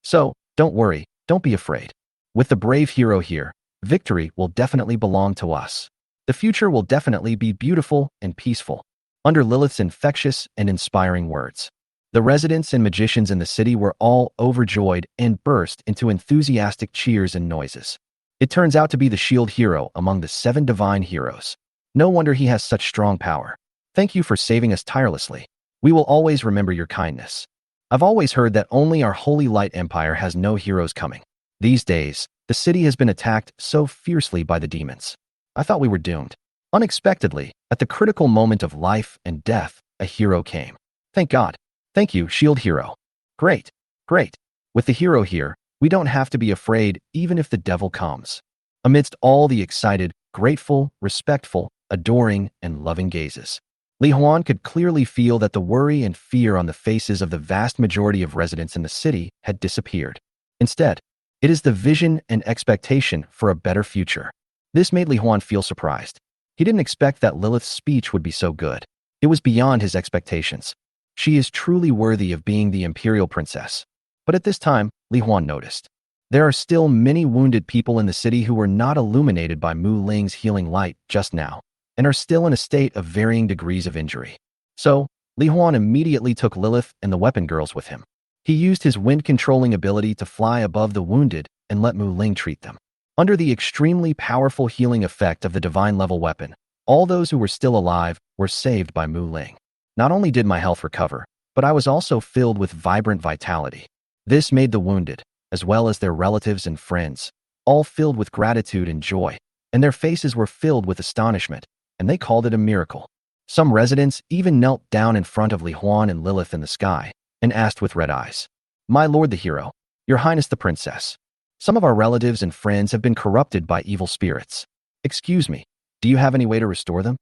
So, don't worry, don't be afraid. With the brave hero here, victory will definitely belong to us. The future will definitely be beautiful and peaceful. Under Lilith's infectious and inspiring words, the residents and magicians in the city were all overjoyed and burst into enthusiastic cheers and noises. It turns out to be the shield hero among the 7 divine heroes. No wonder he has such strong power. Thank you for saving us tirelessly. We will always remember your kindness. I've always heard that only our Holy Light Empire has no heroes coming. These days, the city has been attacked so fiercely by the demons. I thought we were doomed. Unexpectedly, at the critical moment of life and death, a hero came. Thank God. Thank you, shield hero. Great, great. With the hero here, we don't have to be afraid even if the devil comes. Amidst all the excited, grateful, respectful, adoring, and loving gazes, Li Huan could clearly feel that the worry and fear on the faces of the vast majority of residents in the city had disappeared. Instead, it is the vision and expectation for a better future. This made Li Huan feel surprised. He didn't expect that Lilith's speech would be so good. It was beyond his expectations. She is truly worthy of being the imperial princess. But at this time, Li Huan noticed. There are still many wounded people in the city who were not illuminated by Mu Ling's healing light just now, and are still in a state of varying degrees of injury. So, Li Huan immediately took Lilith and the weapon girls with him. He used his wind-controlling ability to fly above the wounded and let Mu Ling treat them. Under the extremely powerful healing effect of the divine-level weapon, all those who were still alive were saved by Mu Ling. Not only did my health recover, but I was also filled with vibrant vitality. This made the wounded, as well as their relatives and friends, all filled with gratitude and joy, and their faces were filled with astonishment, and they called it a miracle. Some residents even knelt down in front of Li Huan and Lilith in the sky and asked with red eyes, "My lord the hero, your highness the princess, some of our relatives and friends have been corrupted by evil spirits. Excuse me, do you have any way to restore them?"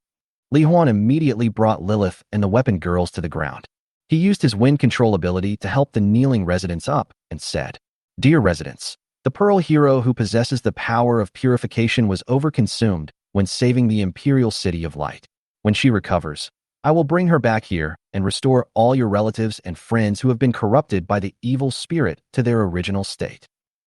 Li Huan immediately brought Lilith and the weapon girls to the ground. He used his wind control ability to help the kneeling residents up and said, "Dear residents, the pearl hero who possesses the power of purification was overconsumed when saving the imperial city of light. When she recovers, I will bring her back here and restore all your relatives and friends who have been corrupted by the evil spirit to their original state.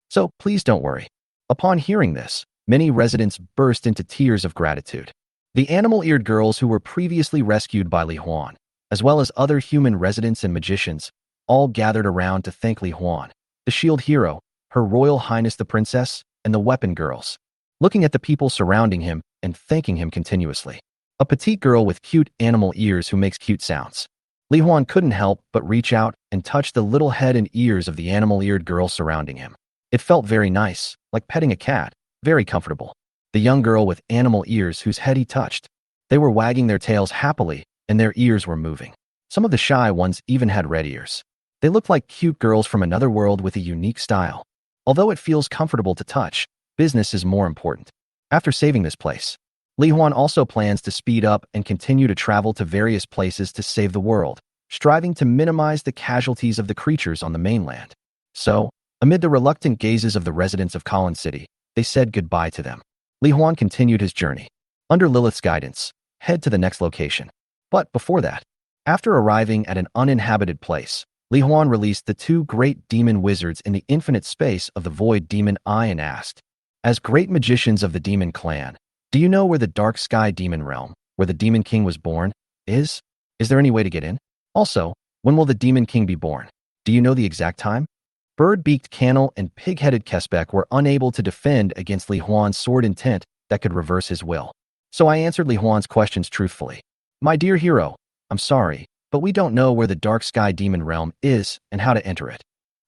So please don't worry." Upon hearing this, many residents burst into tears of gratitude. The animal-eared girls who were previously rescued by Li Huan, as well as other human residents and magicians, all gathered around to thank Li Huan, the shield hero, Her Royal Highness the Princess, and the weapon girls, looking at the people surrounding him and thanking him continuously. A petite girl with cute animal ears who makes cute sounds. Li Huan couldn't help but reach out and touch the little head and ears of the animal-eared girl surrounding him. It felt very nice, like petting a cat, very comfortable. The young girl with animal ears whose head he touched. They were wagging their tails happily, and their ears were moving. Some of the shy ones even had red ears. They looked like cute girls from another world with a unique style. Although it feels comfortable to touch, business is more important. After saving this place, Li Huan also plans to speed up and continue to travel to various places to save the world, striving to minimize the casualties of the creatures on the mainland. So, amid the reluctant gazes of the residents of Colin City, they said goodbye to them. Li Huan continued his journey. Under Lilith's guidance, head to the next location. But before that, after arriving at an uninhabited place, Li Huan released the two great demon wizards in the infinite space of the void demon eye and asked, "As great magicians of the demon clan, do you know where the dark sky demon realm, where the demon king was born, is? Is there any way to get in? Also, when will the demon king be born? Do you know the exact time?" Bird-beaked Cannel and pig-headed Kesbeck were unable to defend against Li Huan's sword intent that could reverse his will. So I answered Li Huan's questions truthfully. "My dear hero, I'm sorry, but we don't know where the dark sky demon realm is and how to enter it.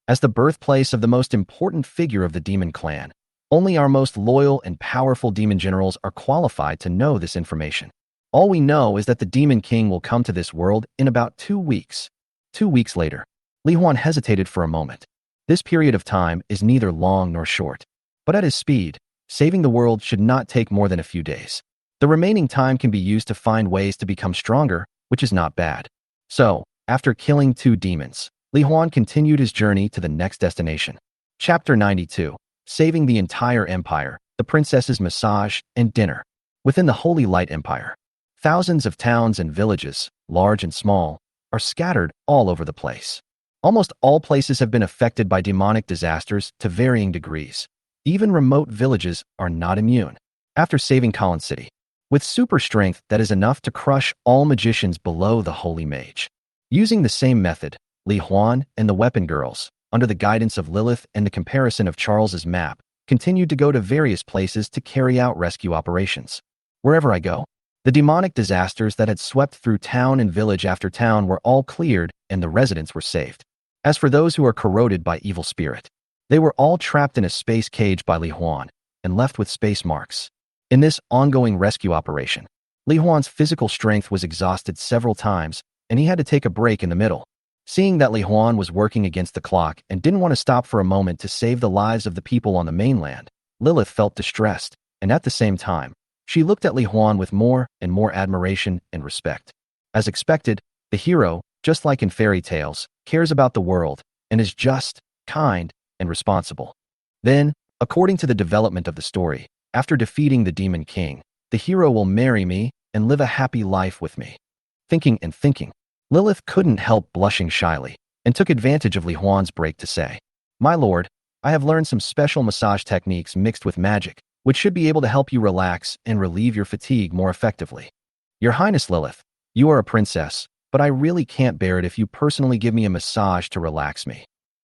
As the birthplace of the most important figure of the demon clan, only our most loyal and powerful demon generals are qualified to know this information. All we know is that the demon king will come to this world in about 2 weeks. 2 weeks later." Li Huan hesitated for a moment. This period of time is neither long nor short. But at his speed, saving the world should not take more than a few days. The remaining time can be used to find ways to become stronger, which is not bad. So, after killing 2 demons, Li Huan continued his journey to the next destination. Chapter 92. Saving the entire empire, the princess's massage and dinner. Within the Holy Light Empire, thousands of towns and villages, large and small, are scattered all over the place. Almost all places have been affected by demonic disasters to varying degrees. Even remote villages are not immune. After saving Colin City, with super strength that is enough to crush all magicians below the Holy Mage. Using the same method, Li Huan and the weapon girls, under the guidance of Lilith and the comparison of Charles's map, continued to go to various places to carry out rescue operations. Wherever I go, the demonic disasters that had swept through town and village after town were all cleared and the residents were saved. As for those who are corroded by evil spirit, they were all trapped in a space cage by Li Huan and left with space marks. In this ongoing rescue operation, Li Huan's physical strength was exhausted several times and he had to take a break in the middle. Seeing that Li Huan was working against the clock and didn't want to stop for a moment to save the lives of the people on the mainland, Lilith felt distressed, and at the same time, she looked at Li Huan with more and more admiration and respect. As expected, the hero, just like in fairy tales, cares about the world and is just, kind, and responsible. Then, according to the development of the story, after defeating the Demon King, the hero will marry me and live a happy life with me. Thinking and thinking, Lilith couldn't help blushing shyly and took advantage of Li Huan's break to say, "My lord, I have learned some special massage techniques mixed with magic, which should be able to help you relax and relieve your fatigue more effectively. Your Highness Lilith, you are a princess, but I really can't bear it if you personally give me a massage to relax me."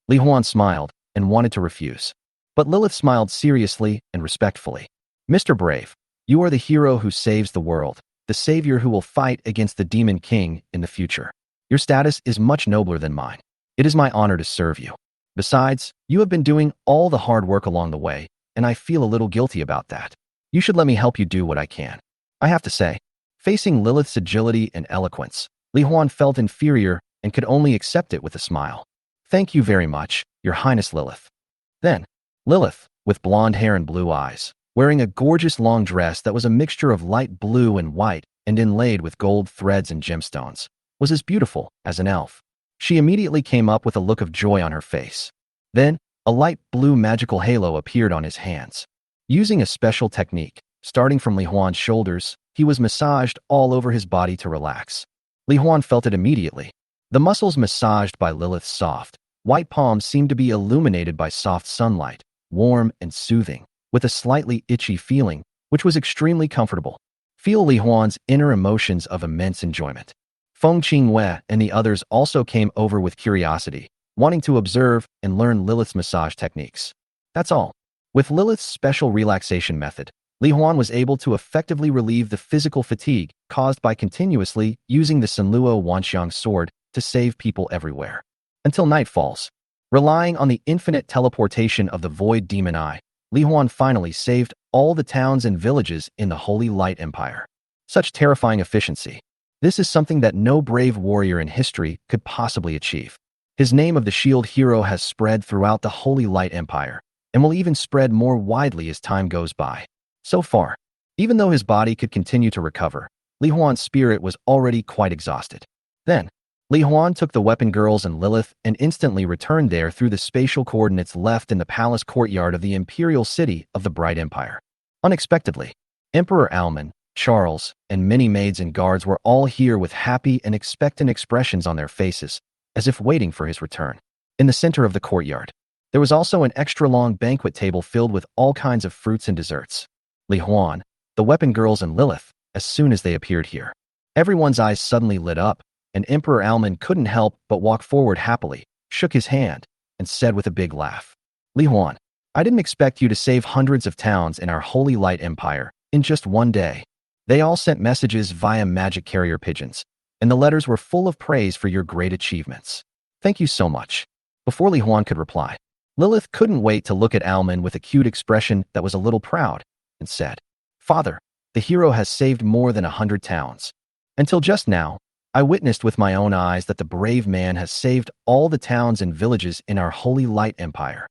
Li Huan smiled and wanted to refuse. But Lilith smiled seriously and respectfully. "Mr. Brave, you are the hero who saves the world, the savior who will fight against the Demon King in the future. Your status is much nobler than mine. It is my honor to serve you. Besides, you have been doing all the hard work along the way, and I feel a little guilty about that. You should let me help you do what I can. I have to say, facing Lilith's agility and eloquence, Li Huan felt inferior and could only accept it with a smile. Thank you very much, Your Highness Lilith. Then, Lilith, with blonde hair and blue eyes, wearing a gorgeous long dress that was a mixture of light blue and white and inlaid with gold threads and gemstones, was as beautiful as an elf. She immediately came up with a look of joy on her face. Then, a light blue magical halo appeared on his hands. Using a special technique, starting from Li Huan's shoulders, he was massaged all over his body to relax. Li Huan felt it immediately. The muscles massaged by Lilith's soft, white palms seemed to be illuminated by soft sunlight, warm and soothing, with a slightly itchy feeling, which was extremely comfortable. Feel Li Huan's inner emotions of immense enjoyment. Feng Qingwei and the others also came over with curiosity, wanting to observe and learn Lilith's massage techniques. That's all. With Lilith's special relaxation method, Li Huan was able to effectively relieve the physical fatigue caused by continuously using the Sanluo Wanxiang sword to save people everywhere. Until night falls. Relying on the infinite teleportation of the Void Demon Eye, Li Huan finally saved all the towns and villages in the Holy Light Empire. Such terrifying efficiency. This is something that no brave warrior in history could possibly achieve. His name of the Shield Hero has spread throughout the Holy Light Empire, and will even spread more widely as time goes by. So far, even though his body could continue to recover, Li Huan's spirit was already quite exhausted. Then, Li Huan took the weapon girls and Lilith and instantly returned there through the spatial coordinates left in the palace courtyard of the imperial city of the Bright Empire. Unexpectedly, Emperor Alman, Charles, and many maids and guards were all here with happy and expectant expressions on their faces, as if waiting for his return. In the center of the courtyard, there was also an extra-long banquet table filled with all kinds of fruits and desserts. Li Huan, the weapon girls and Lilith, as soon as they appeared here, everyone's eyes suddenly lit up, and Emperor Alman couldn't help but walk forward happily, shook his hand, and said with a big laugh, Li Huan, I didn't expect you to save hundreds of towns in our Holy Light Empire in just one day. They all sent messages via magic carrier pigeons, and the letters were full of praise for your great achievements. Thank you so much. Before Li Huan could reply, Lilith couldn't wait to look at Alman with a cute expression that was a little proud, and said, Father, the hero has saved more than 100 towns. Until just now, I witnessed with my own eyes that the brave man has saved all the towns and villages in our Holy Light Empire.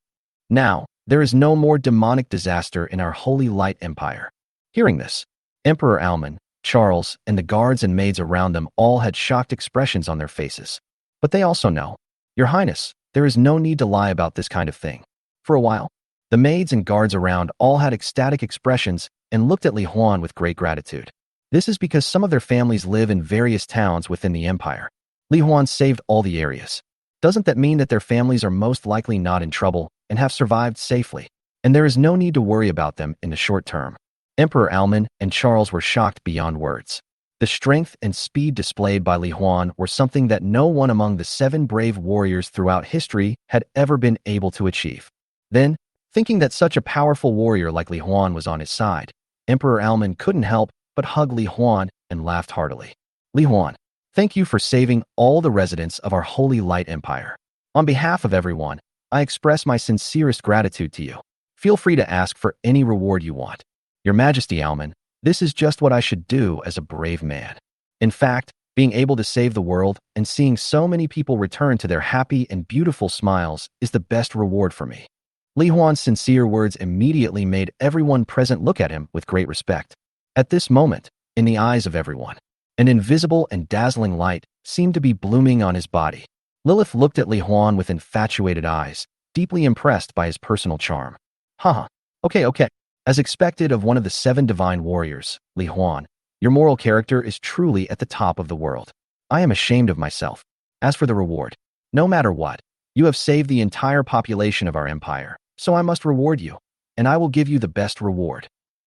Now, there is no more demonic disaster in our Holy Light Empire. Hearing this, Emperor Alman, Charles, and the guards and maids around them all had shocked expressions on their faces. But they also know, Your Highness, there is no need to lie about this kind of thing. For a while, the maids and guards around all had ecstatic expressions and looked at Li Huan with great gratitude. This is because some of their families live in various towns within the empire. Li Huan saved all the areas. Doesn't that mean that their families are most likely not in trouble and have survived safely, and there is no need to worry about them in the short term? Emperor Alman and Charles were shocked beyond words. The strength and speed displayed by Li Huan were something that no one among the 7 brave warriors throughout history had ever been able to achieve. Then, thinking that such a powerful warrior like Li Huan was on his side, Emperor Alman couldn't help but hug Li Huan and laughed heartily. Li Huan, thank you for saving all the residents of our Holy Light Empire. On behalf of everyone, I express my sincerest gratitude to you. Feel free to ask for any reward you want. Your Majesty Alman, this is just what I should do as a brave man. In fact, being able to save the world and seeing so many people return to their happy and beautiful smiles is the best reward for me. Li Huan's sincere words immediately made everyone present look at him with great respect. At this moment, in the eyes of everyone, an invisible and dazzling light seemed to be blooming on his body. Lilith looked at Li Huan with infatuated eyes, deeply impressed by his personal charm. Haha, okay. As expected of one of the 7 divine warriors, Li Huan, your moral character is truly at the top of the world. I am ashamed of myself. As for the reward, no matter what, you have saved the entire population of our empire, so I must reward you, and I will give you the best reward.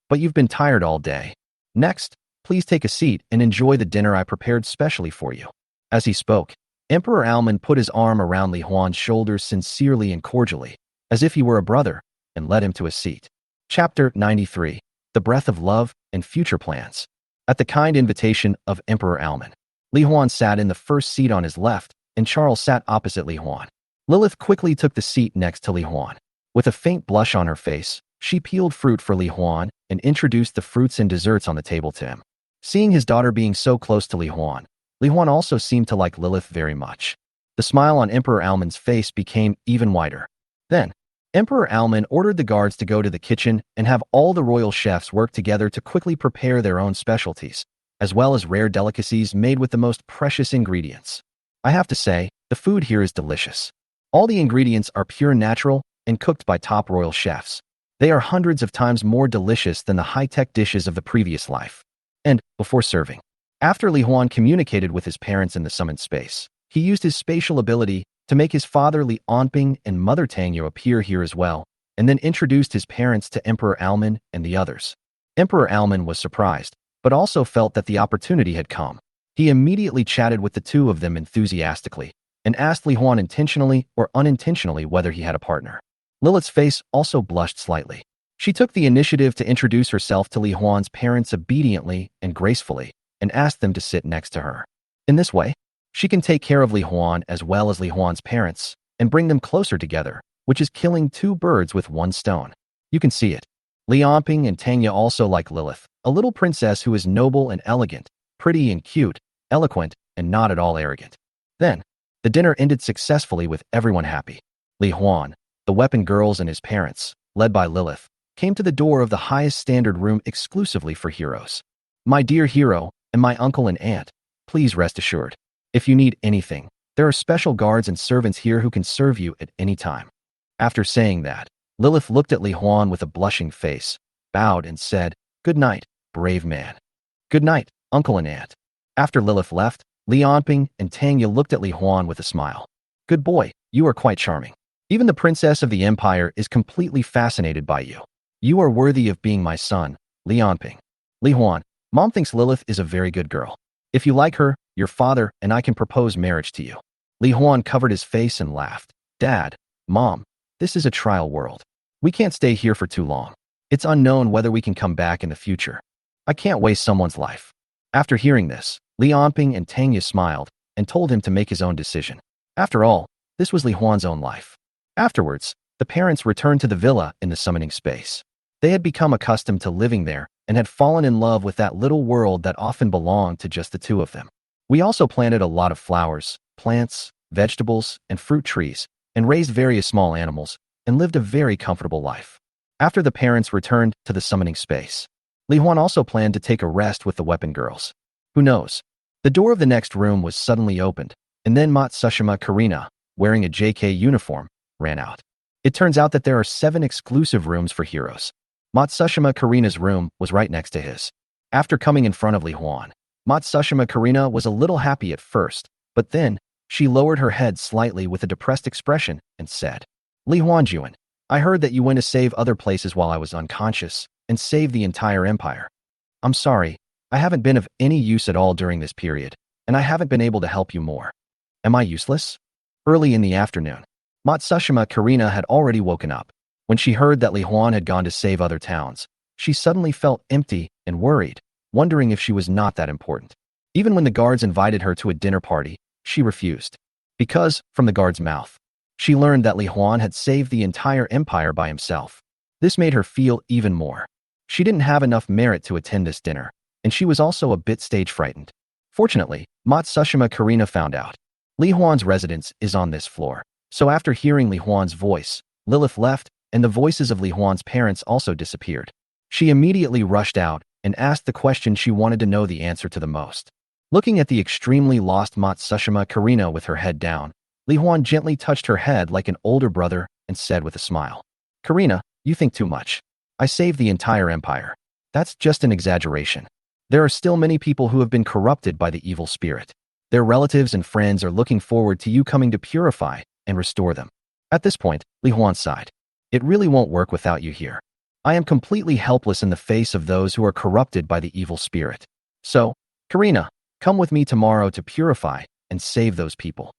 But you've been tired all day. Next, please take a seat and enjoy the dinner I prepared specially for you. As he spoke, Emperor Alman put his arm around Li Huan's shoulders sincerely and cordially, as if he were a brother, and led him to a seat. Chapter 93. The Breath of Love and Future Plans. At the kind invitation of Emperor Alman, Li Huan sat in the first seat on his left, and Charles sat opposite Li Huan. Lilith quickly took the seat next to Li Huan. With a faint blush on her face, she peeled fruit for Li Huan and introduced the fruits and desserts on the table to him. Seeing his daughter being so close to Li Huan also seemed to like Lilith very much. The smile on Emperor Alman's face became even wider. Then, Emperor Alman ordered the guards to go to the kitchen and have all the royal chefs work together to quickly prepare their own specialties, as well as rare delicacies made with the most precious ingredients. I have to say, the food here is delicious. All the ingredients are pure natural and cooked by top royal chefs. They are hundreds of times more delicious than the high-tech dishes of the previous life. And, before serving, after Li Huan communicated with his parents in the summoned space, he used his spatial ability to make his father Li Onping and mother Tangyu appear here as well, and then introduced his parents to Emperor Alman and the others. Emperor Alman was surprised, but also felt that the opportunity had come. He immediately chatted with the two of them enthusiastically, and asked Li Huan intentionally or unintentionally whether he had a partner. Lilith's face also blushed slightly. She took the initiative to introduce herself to Li Huan's parents obediently and gracefully, and asked them to sit next to her. In this way, she can take care of Li Huan as well as Li Huan's parents, and bring them closer together, which is killing two birds with one stone. You can see it. Li Onping and Tangyu also like Lilith, a little princess who is noble and elegant, pretty and cute, eloquent, and not at all arrogant. Then, the dinner ended successfully with everyone happy. Li Huan, the weapon girls and his parents, led by Lilith, came to the door of the highest standard room exclusively for heroes. My dear hero, and my uncle and aunt, please rest assured. If you need anything, there are special guards and servants here who can serve you at any time. After saying that, Lilith looked at Li Huan with a blushing face, bowed and said, "Good night, brave man." "Good night, uncle and aunt." After Lilith left, Li Onping and Tangyu looked at Li Huan with a smile. "Good boy, you are quite charming. Even the princess of the empire is completely fascinated by you. You are worthy of being my son, Li Onping." "Li Huan, Mom thinks Lilith is a very good girl. If you like her, your father and I can propose marriage to you." Li Huan covered his face and laughed. "Dad, Mom, this is a trial world. We can't stay here for too long. It's unknown whether we can come back in the future. I can't waste someone's life." After hearing this, Li Onping and Tangyu smiled and told him to make his own decision. After all, this was Li Huan's own life. Afterwards, the parents returned to the villa in the summoning space. They had become accustomed to living there and had fallen in love with that little world that often belonged to just the two of them. We also planted a lot of flowers, plants, vegetables, and fruit trees, and raised various small animals, and lived a very comfortable life. After the parents returned to the summoning space, Li Huan also planned to take a rest with the weapon girls. Who knows? The door of the next room was suddenly opened, and then Matsushima Karina, wearing a JK uniform, ran out. It turns out that there are 7 exclusive rooms for heroes. Matsushima Karina's room was right next to his. After coming in front of Li Huan, Matsushima Karina was a little happy at first, but then, she lowered her head slightly with a depressed expression and said, "Li Huanjuan, I heard that you went to save other places while I was unconscious, and save the entire empire. I'm sorry, I haven't been of any use at all during this period, and I haven't been able to help you more. Am I useless?" Early in the afternoon, Matsushima Karina had already woken up. When she heard that Li Huan had gone to save other towns, she suddenly felt empty and worried, wondering if she was not that important. Even when the guards invited her to a dinner party, she refused. Because, from the guard's mouth, she learned that Li Huan had saved the entire empire by himself. This made her feel even more. She didn't have enough merit to attend this dinner, and she was also a bit stage frightened. Fortunately, Matsushima Karina found out. Li Huan's residence is on this floor, so after hearing Li Huan's voice, Lilith left, and the voices of Li Huan's parents also disappeared. She immediately rushed out and asked the question she wanted to know the answer to the most. Looking at the extremely lost Matsushima Karina with her head down, Li Huan gently touched her head like an older brother and said with a smile, "Karina, you think too much. I saved the entire empire. That's just an exaggeration. There are still many people who have been corrupted by the evil spirit. Their relatives and friends are looking forward to you coming to purify and restore them." At this point, Li Huan sighed. "It really won't work without you here. I am completely helpless in the face of those who are corrupted by the evil spirit. So, Karina, come with me tomorrow to purify and save those people.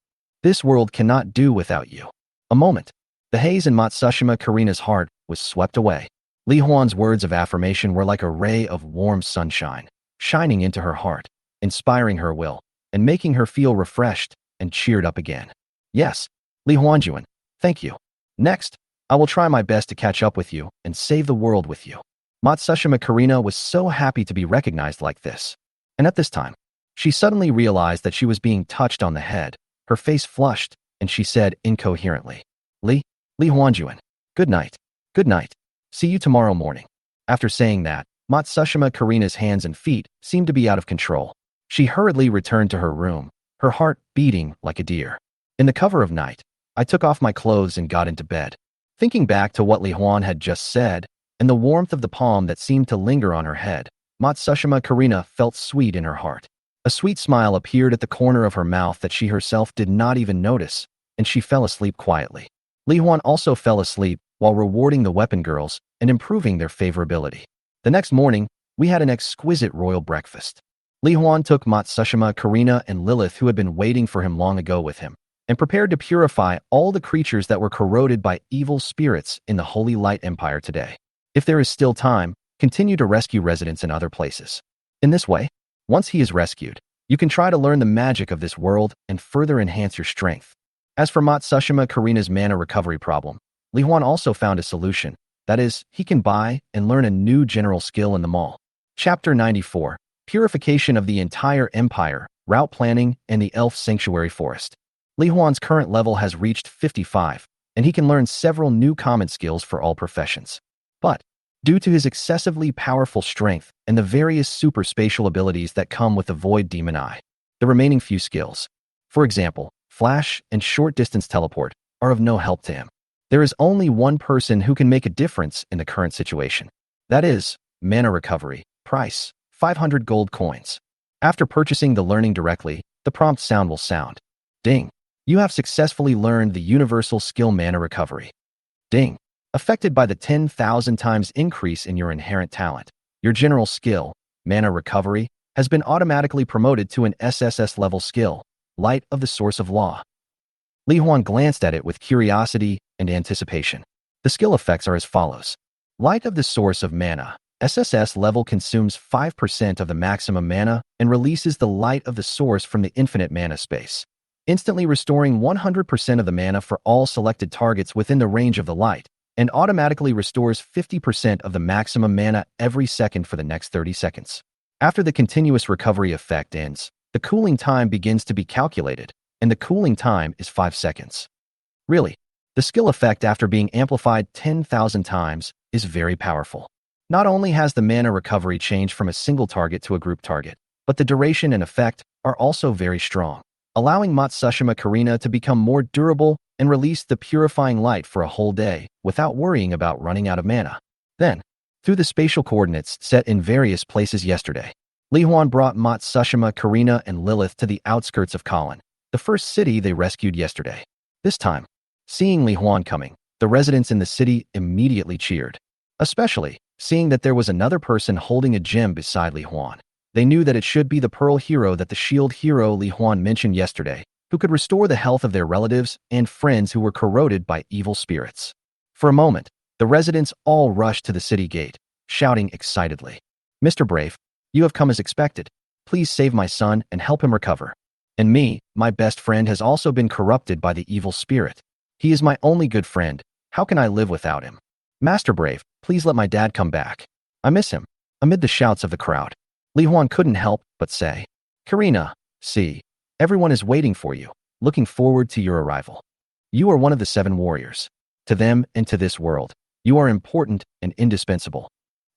This world cannot do without you." A moment. The haze in Matsushima Karina's heart was swept away. Li Huan's words of affirmation were like a ray of warm sunshine. shining into her heart, inspiring her will, and making her feel refreshed and cheered up again. Yes, Li Huanjuan, thank you. Next, I will try my best to catch up with you and save the world with you. Matsushima Karina was so happy to be recognized like this. And at this time, she suddenly realized that she was being touched on the head. Her face flushed, and she said incoherently, Li Huanjuan, good night. Good night. See you tomorrow morning. After saying that, Matsushima Karina's hands and feet seemed to be out of control. She hurriedly returned to her room, her heart beating like a deer. In the cover of night, I took off my clothes and got into bed. Thinking back to what Li Huan had just said, and the warmth of the palm that seemed to linger on her head, Matsushima Karina felt sweet in her heart. A sweet smile appeared at the corner of her mouth that she herself did not even notice, and she fell asleep quietly. Li Huan also fell asleep while rewarding the weapon girls and improving their favorability. The next morning, we had an exquisite royal breakfast. Li Huan took Matsushima Karina and Lilith, who had been waiting for him long ago, with him, and prepared to purify all the creatures that were corroded by evil spirits in the Holy Light Empire today. If there is still time, continue to rescue residents in other places. In this way, once he is rescued, you can try to learn the magic of this world and further enhance your strength. As for Matsushima Karina's mana recovery problem, Li Huan also found a solution. That is, he can buy and learn a new general skill in the mall. Chapter 94, Purification of the Entire Empire, Route Planning, and the Elf Sanctuary Forest. Li Huan's current level has reached 55, and he can learn several new common skills for all professions. But, due to his excessively powerful strength and the various super spatial abilities that come with the Void Demon Eye, the remaining few skills, for example, Flash and Short Distance Teleport, are of no help to him. There is only one person who can make a difference in the current situation. That is, Mana Recovery, price, 500 gold coins. After purchasing the learning directly, the prompt sound will sound. Ding. You have successfully learned the universal skill Mana Recovery. Ding. Affected by the 10,000 times increase in your inherent talent, your general skill, Mana Recovery, has been automatically promoted to an SSS level skill, Light of the Source of Law. Li Huan glanced at it with curiosity and anticipation. The skill effects are as follows. Light of the Source of Mana. SSS level consumes 5% of the maximum mana and releases the light of the source from the infinite mana space, instantly restoring 100% of the mana for all selected targets within the range of the light, and automatically restores 50% of the maximum mana every second for the next 30 seconds. After the continuous recovery effect ends, the cooling time begins to be calculated, and the cooling time is 5 seconds. Really, the skill effect after being amplified 10,000 times is very powerful. Not only has the mana recovery changed from a single target to a group target, but the duration and effect are also very strong, allowing Matsushima Karina to become more durable and release the purifying light for a whole day without worrying about running out of mana. Then, through the spatial coordinates set in various places yesterday, Li Huan brought Matsushima Karina and Lilith to the outskirts of Kalin, the first city they rescued yesterday. This time, seeing Li Huan coming, the residents in the city immediately cheered, especially seeing that there was another person holding a gem beside Li Huan. They knew that it should be the Pearl Hero that the Shield Hero Li Huan mentioned yesterday, who could restore the health of their relatives and friends who were corroded by evil spirits. For a moment, the residents all rushed to the city gate, shouting excitedly, "Mr. Brave, you have come as expected. Please save my son and help him recover. And me, my best friend, has also been corrupted by the evil spirit. He is my only good friend. How can I live without him? Master Brave, please let my dad come back. I miss him." Amid the shouts of the crowd, Li Huan couldn't help but say, "Karina, see, everyone is waiting for you, looking forward to your arrival. You are one of the 7 warriors. To them and to this world, you are important and indispensable.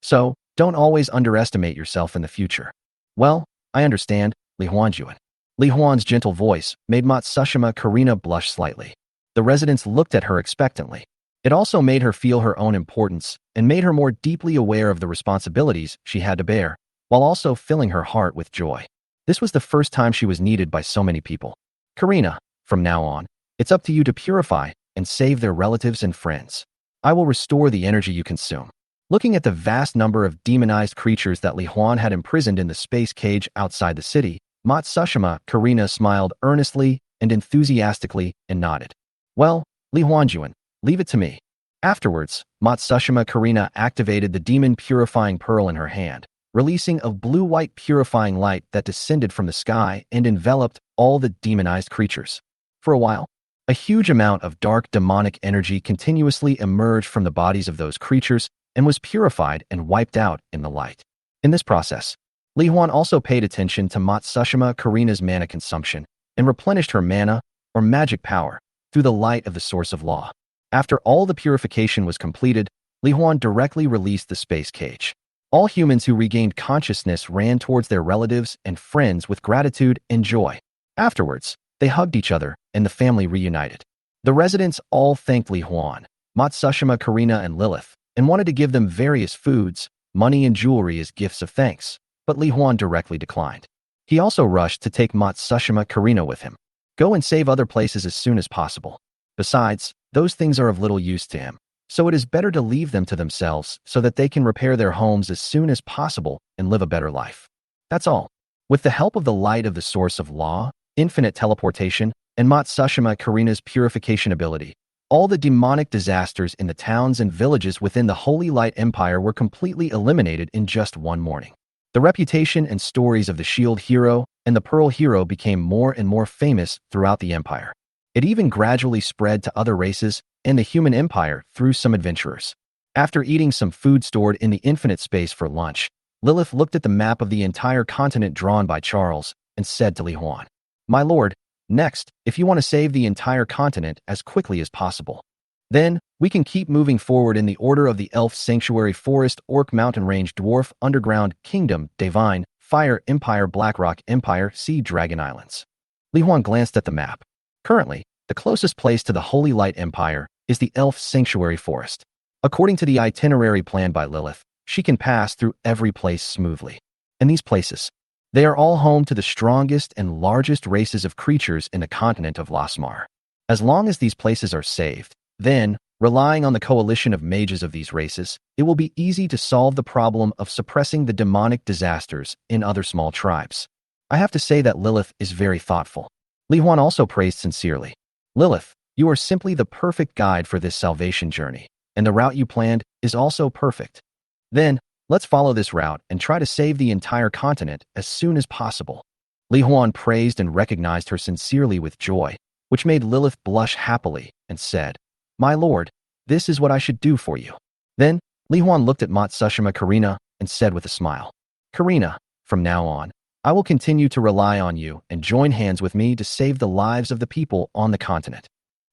So, don't always underestimate yourself in the future." "Well, I understand, Li Huanjuan." Li Huan's gentle voice made Matsushima Karina blush slightly. The residents looked at her expectantly. It also made her feel her own importance and made her more deeply aware of the responsibilities she had to bear, while also filling her heart with joy. This was the first time she was needed by so many people. "Karina, from now on, it's up to you to purify and save their relatives and friends. I will restore the energy you consume." Looking at the vast number of demonized creatures that Li Huan had imprisoned in the space cage outside the city, Matsushima Karina smiled earnestly and enthusiastically and nodded. "Well, Li Huanjuan, leave it to me." Afterwards, Matsushima Karina activated the demon purifying pearl in her hand, releasing a blue-white purifying light that descended from the sky and enveloped all the demonized creatures. For a while, a huge amount of dark demonic energy continuously emerged from the bodies of those creatures and was purified and wiped out in the light. In this process, Li Huan also paid attention to Matsushima Karina's mana consumption and replenished her mana, or magic power, through the light of the source of law. After all the purification was completed, Li Huan directly released the space cage. All humans who regained consciousness ran towards their relatives and friends with gratitude and joy. Afterwards, they hugged each other and the family reunited. The residents all thanked Li Huan, Matsushima Karina, and Lilith, and wanted to give them various foods, money, and jewelry as gifts of thanks, but Li Huan directly declined. He also rushed to take Matsushima Karina with him. Go and save other places as soon as possible. Besides, those things are of little use to him, so it is better to leave them to themselves so that they can repair their homes as soon as possible and live a better life. That's all. With the help of the light of the source of law, infinite teleportation, and Matsushima Karina's purification ability, all the demonic disasters in the towns and villages within the Holy Light Empire were completely eliminated in just one morning. The reputation and stories of the Shield Hero and the Pearl Hero became more and more famous throughout the Empire. It even gradually spread to other races and the human empire through some adventurers. After eating some food stored in the infinite space for lunch, Lilith looked at the map of the entire continent drawn by Charles and said to Li Huan, "My lord, next, if you want to save the entire continent as quickly as possible, then we can keep moving forward in the order of the Elf Sanctuary Forest, Orc Mountain Range, Dwarf Underground Kingdom, Divine Fire Empire, Blackrock Empire, Sea Dragon Islands." Li Huan glanced at the map. Currently, the closest place to the Holy Light Empire is the Elf Sanctuary Forest. According to the itinerary planned by Lilith, she can pass through every place smoothly. And these places, they are all home to the strongest and largest races of creatures in the continent of Lasmar. As long as these places are saved, then, relying on the coalition of mages of these races, it will be easy to solve the problem of suppressing the demonic disasters in other small tribes. I have to say that Lilith is very thoughtful. Li Huan also praised sincerely. "Lilith, you are simply the perfect guide for this salvation journey, and the route you planned is also perfect. Then, let's follow this route and try to save the entire continent as soon as possible." Li Huan praised and recognized her sincerely with joy, which made Lilith blush happily, and said, "My lord, this is what I should do for you." Then, Li Huan looked at Matsushima Karina and said with a smile, "Karina, from now on, I will continue to rely on you and join hands with me to save the lives of the people on the continent."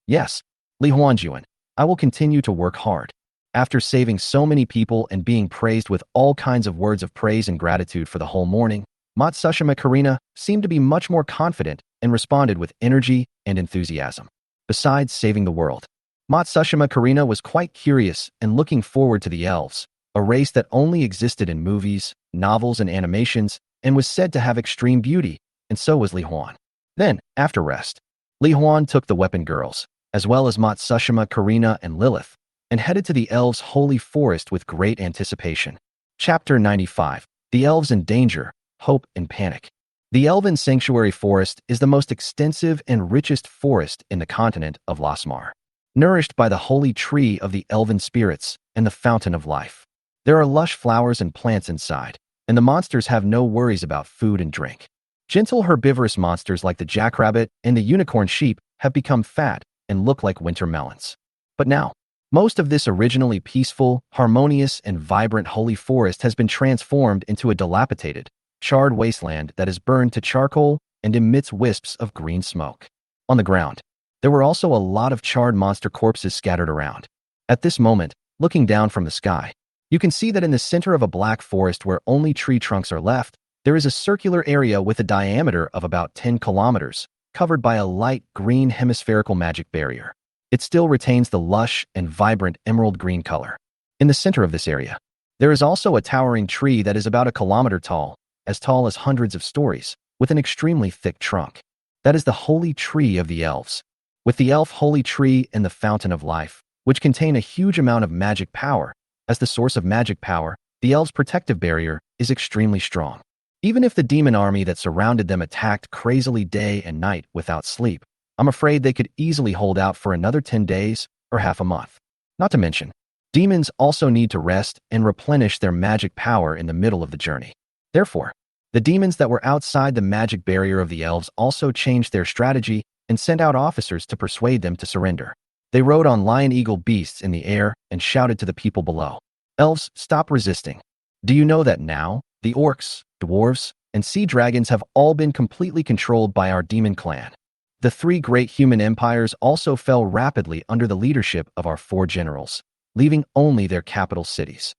"Yes, Li Huanjuan, I will continue to work hard." After saving so many people and being praised with all kinds of words of praise and gratitude for the whole morning, Matsushima Karina seemed to be much more confident and responded with energy and enthusiasm. Besides saving the world, Matsushima Karina was quite curious and looking forward to the elves, a race that only existed in movies, novels, and animations, and was said to have extreme beauty, and so was Li Huan. Then, after rest, Li Huan took the weapon girls, as well as Matsushima Karina and Lilith, and headed to the elves' holy forest with great anticipation. Chapter 95. The Elves in Danger, Hope and Panic. The Elven Sanctuary Forest is the most extensive and richest forest in the continent of Lasmar, nourished by the holy tree of the elven spirits and the fountain of life. There are lush flowers and plants inside, and the monsters have no worries about food and drink. Gentle herbivorous monsters like the jackrabbit and the unicorn sheep have become fat and look like winter melons. But now, most of this originally peaceful, harmonious, and vibrant holy forest has been transformed into a dilapidated, charred wasteland that is burned to charcoal and emits wisps of green smoke. On the ground, there were also a lot of charred monster corpses scattered around. At this moment, looking down from the sky, you can see that in the center of a black forest where only tree trunks are left, there is a circular area with a diameter of about 10 kilometers, covered by a light green hemispherical magic barrier. It still retains the lush and vibrant emerald green color. In the center of this area, there is also a towering tree that is about a kilometer tall as hundreds of stories, with an extremely thick trunk. That is the holy tree of the elves. With the elf holy tree and the fountain of life, which contain a huge amount of magic power, as the source of magic power, the elves' protective barrier is extremely strong. Even if the demon army that surrounded them attacked crazily day and night without sleep, I'm afraid they could easily hold out for another 10 days or half a month. Not to mention, Demons also need to rest and replenish their magic power in the middle of the journey. Therefore, the demons that were outside the magic barrier of the elves also changed their strategy and sent out officers to persuade them to surrender. They rode on lion-eagle beasts in the air and shouted to the people below, "Elves, stop resisting. Do you know that now, the orcs, dwarves, and sea dragons have all been completely controlled by our demon clan?" The three great human empires also fell rapidly under the leadership of our four generals, leaving only their capital cities.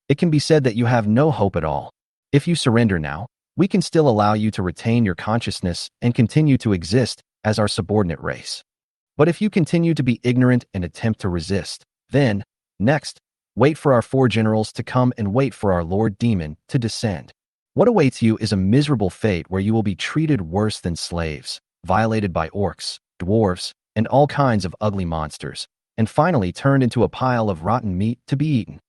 It can be said that you have no hope at all. If you surrender now, we can still allow you to retain your consciousness and continue to exist as our subordinate race. But if you continue to be ignorant and attempt to resist, then, next, wait for our four generals to come and wait for our Lord Demon to descend. What awaits you is a miserable fate where you will be treated worse than slaves, violated by orcs, dwarves, and all kinds of ugly monsters, and finally turned into a pile of rotten meat to be eaten.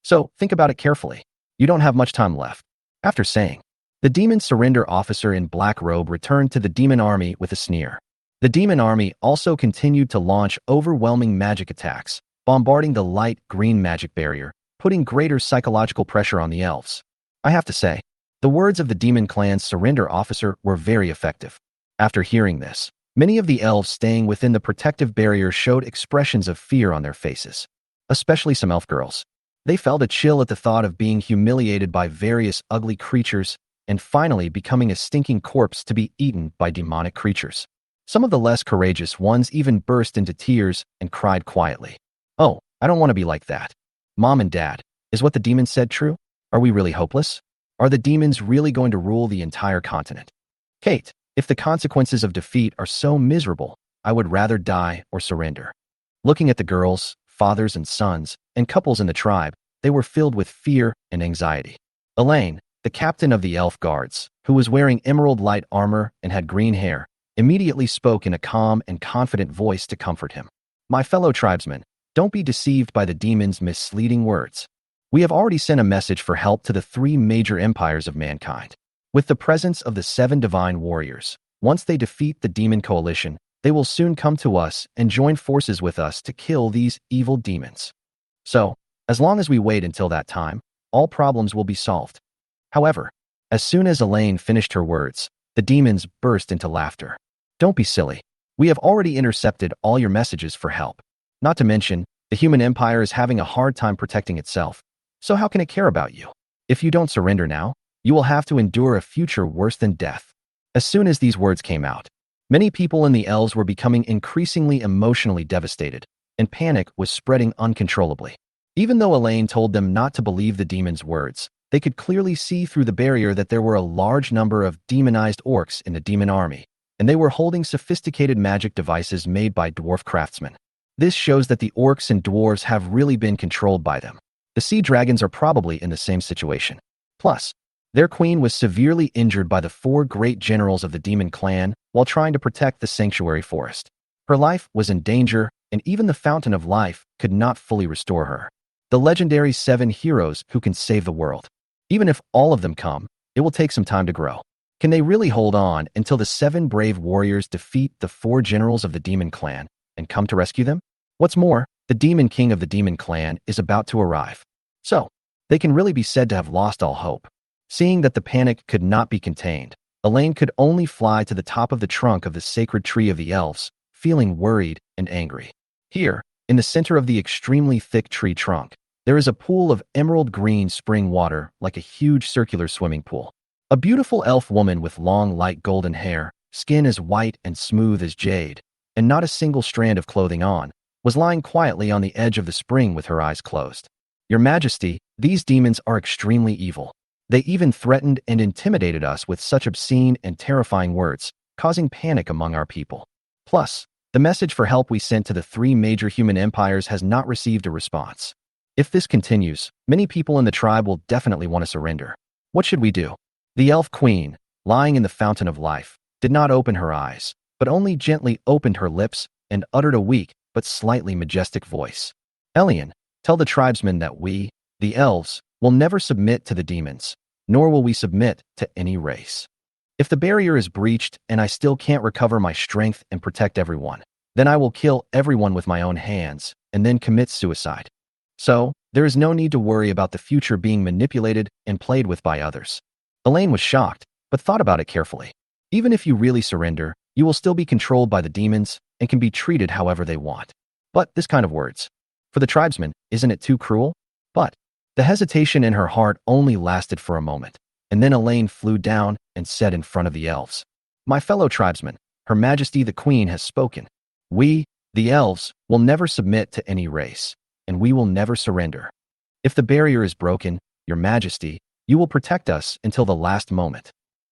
So, think about it carefully. You don't have much time left. After saying, the demon surrender officer in black robe returned to the demon army with a sneer. The demon army also continued to launch overwhelming magic attacks, bombarding the light green magic barrier, putting greater psychological pressure on the elves. I have to say, the words of the demon clan's surrender officer were very effective. After hearing this, many of the elves staying within the protective barrier showed expressions of fear on their faces, especially some elf girls. They felt a chill at the thought of being humiliated by various ugly creatures and finally becoming a stinking corpse to be eaten by demonic creatures. Some of the less courageous ones even burst into tears and cried quietly. "Oh, I don't want to be like that. Mom and Dad, is what the demons said true? Are we really hopeless? Are the demons really going to rule the entire continent? Kate, if the consequences of defeat are so miserable, I would rather die or surrender." Looking at the girls, fathers and sons, and couples in the tribe, they were filled with fear and anxiety. Elaine, the captain of the elf guards, who was wearing emerald light armor and had green hair, immediately spoke in a calm and confident voice to comfort him. "My fellow tribesmen, don't be deceived by the demons' misleading words. We have already sent a message for help to the three major empires of mankind. With the presence of the 7 divine warriors, once they defeat the demon coalition, they will soon come to us and join forces with us to kill these evil demons. So, as long as we wait until that time, all problems will be solved." However, as soon as Elaine finished her words, the demons burst into laughter. "Don't be silly. We have already intercepted all your messages for help. Not to mention, the human empire is having a hard time protecting itself. So how can it care about you? If you don't surrender now, you will have to endure a future worse than death." As soon as these words came out, many people in the elves were becoming increasingly emotionally devastated, and panic was spreading uncontrollably. Even though Elaine told them not to believe the demons' words, they could clearly see through the barrier that there were a large number of demonized orcs in the demon army, and they were holding sophisticated magic devices made by dwarf craftsmen. This shows that the orcs and dwarves have really been controlled by them. The sea dragons are probably in the same situation. Plus, their queen was severely injured by the 4 great generals of the demon clan while trying to protect the sanctuary forest. Her life was in danger, and even the fountain of life could not fully restore her. The legendary 7 heroes who can save the world. Even if all of them come, it will take some time to grow. Can they really hold on until the 7 brave warriors defeat the 4 generals of the demon clan and come to rescue them? What's more, the demon king of the demon clan is about to arrive. So, they can really be said to have lost all hope. Seeing that the panic could not be contained, Elaine could only fly to the top of the trunk of the sacred tree of the elves, feeling worried and angry. Here, in the center of the extremely thick tree trunk, there is a pool of emerald green spring water like a huge circular swimming pool. A beautiful elf woman with long light golden hair, skin as white and smooth as jade, and not a single strand of clothing on, was lying quietly on the edge of the spring with her eyes closed. "Your Majesty, these demons are extremely evil. They even threatened and intimidated us with such obscene and terrifying words, causing panic among our people. Plus, the message for help we sent to the 3 major human empires has not received a response. If this continues, many people in the tribe will definitely want to surrender. What should we do?" The elf queen, lying in the fountain of life, did not open her eyes, but only gently opened her lips and uttered a weak but slightly majestic voice. "Elian, tell the tribesmen that we, the elves, will never submit to the demons, nor will we submit to any race. If the barrier is breached and I still can't recover my strength and protect everyone, then I will kill everyone with my own hands and then commit suicide." So, there is no need to worry about the future being manipulated and played with by others. Elaine was shocked, but thought about it carefully. Even if you really surrender, you will still be controlled by the demons and can be treated however they want. But this kind of words. For the tribesmen, isn't it too cruel? But the hesitation in her heart only lasted for a moment, and then Elaine flew down and said in front of the elves, "My fellow tribesmen, Her Majesty the Queen has spoken. We, the elves, will never submit to any race, and we will never surrender. If the barrier is broken, Your Majesty, you will protect us until the last moment.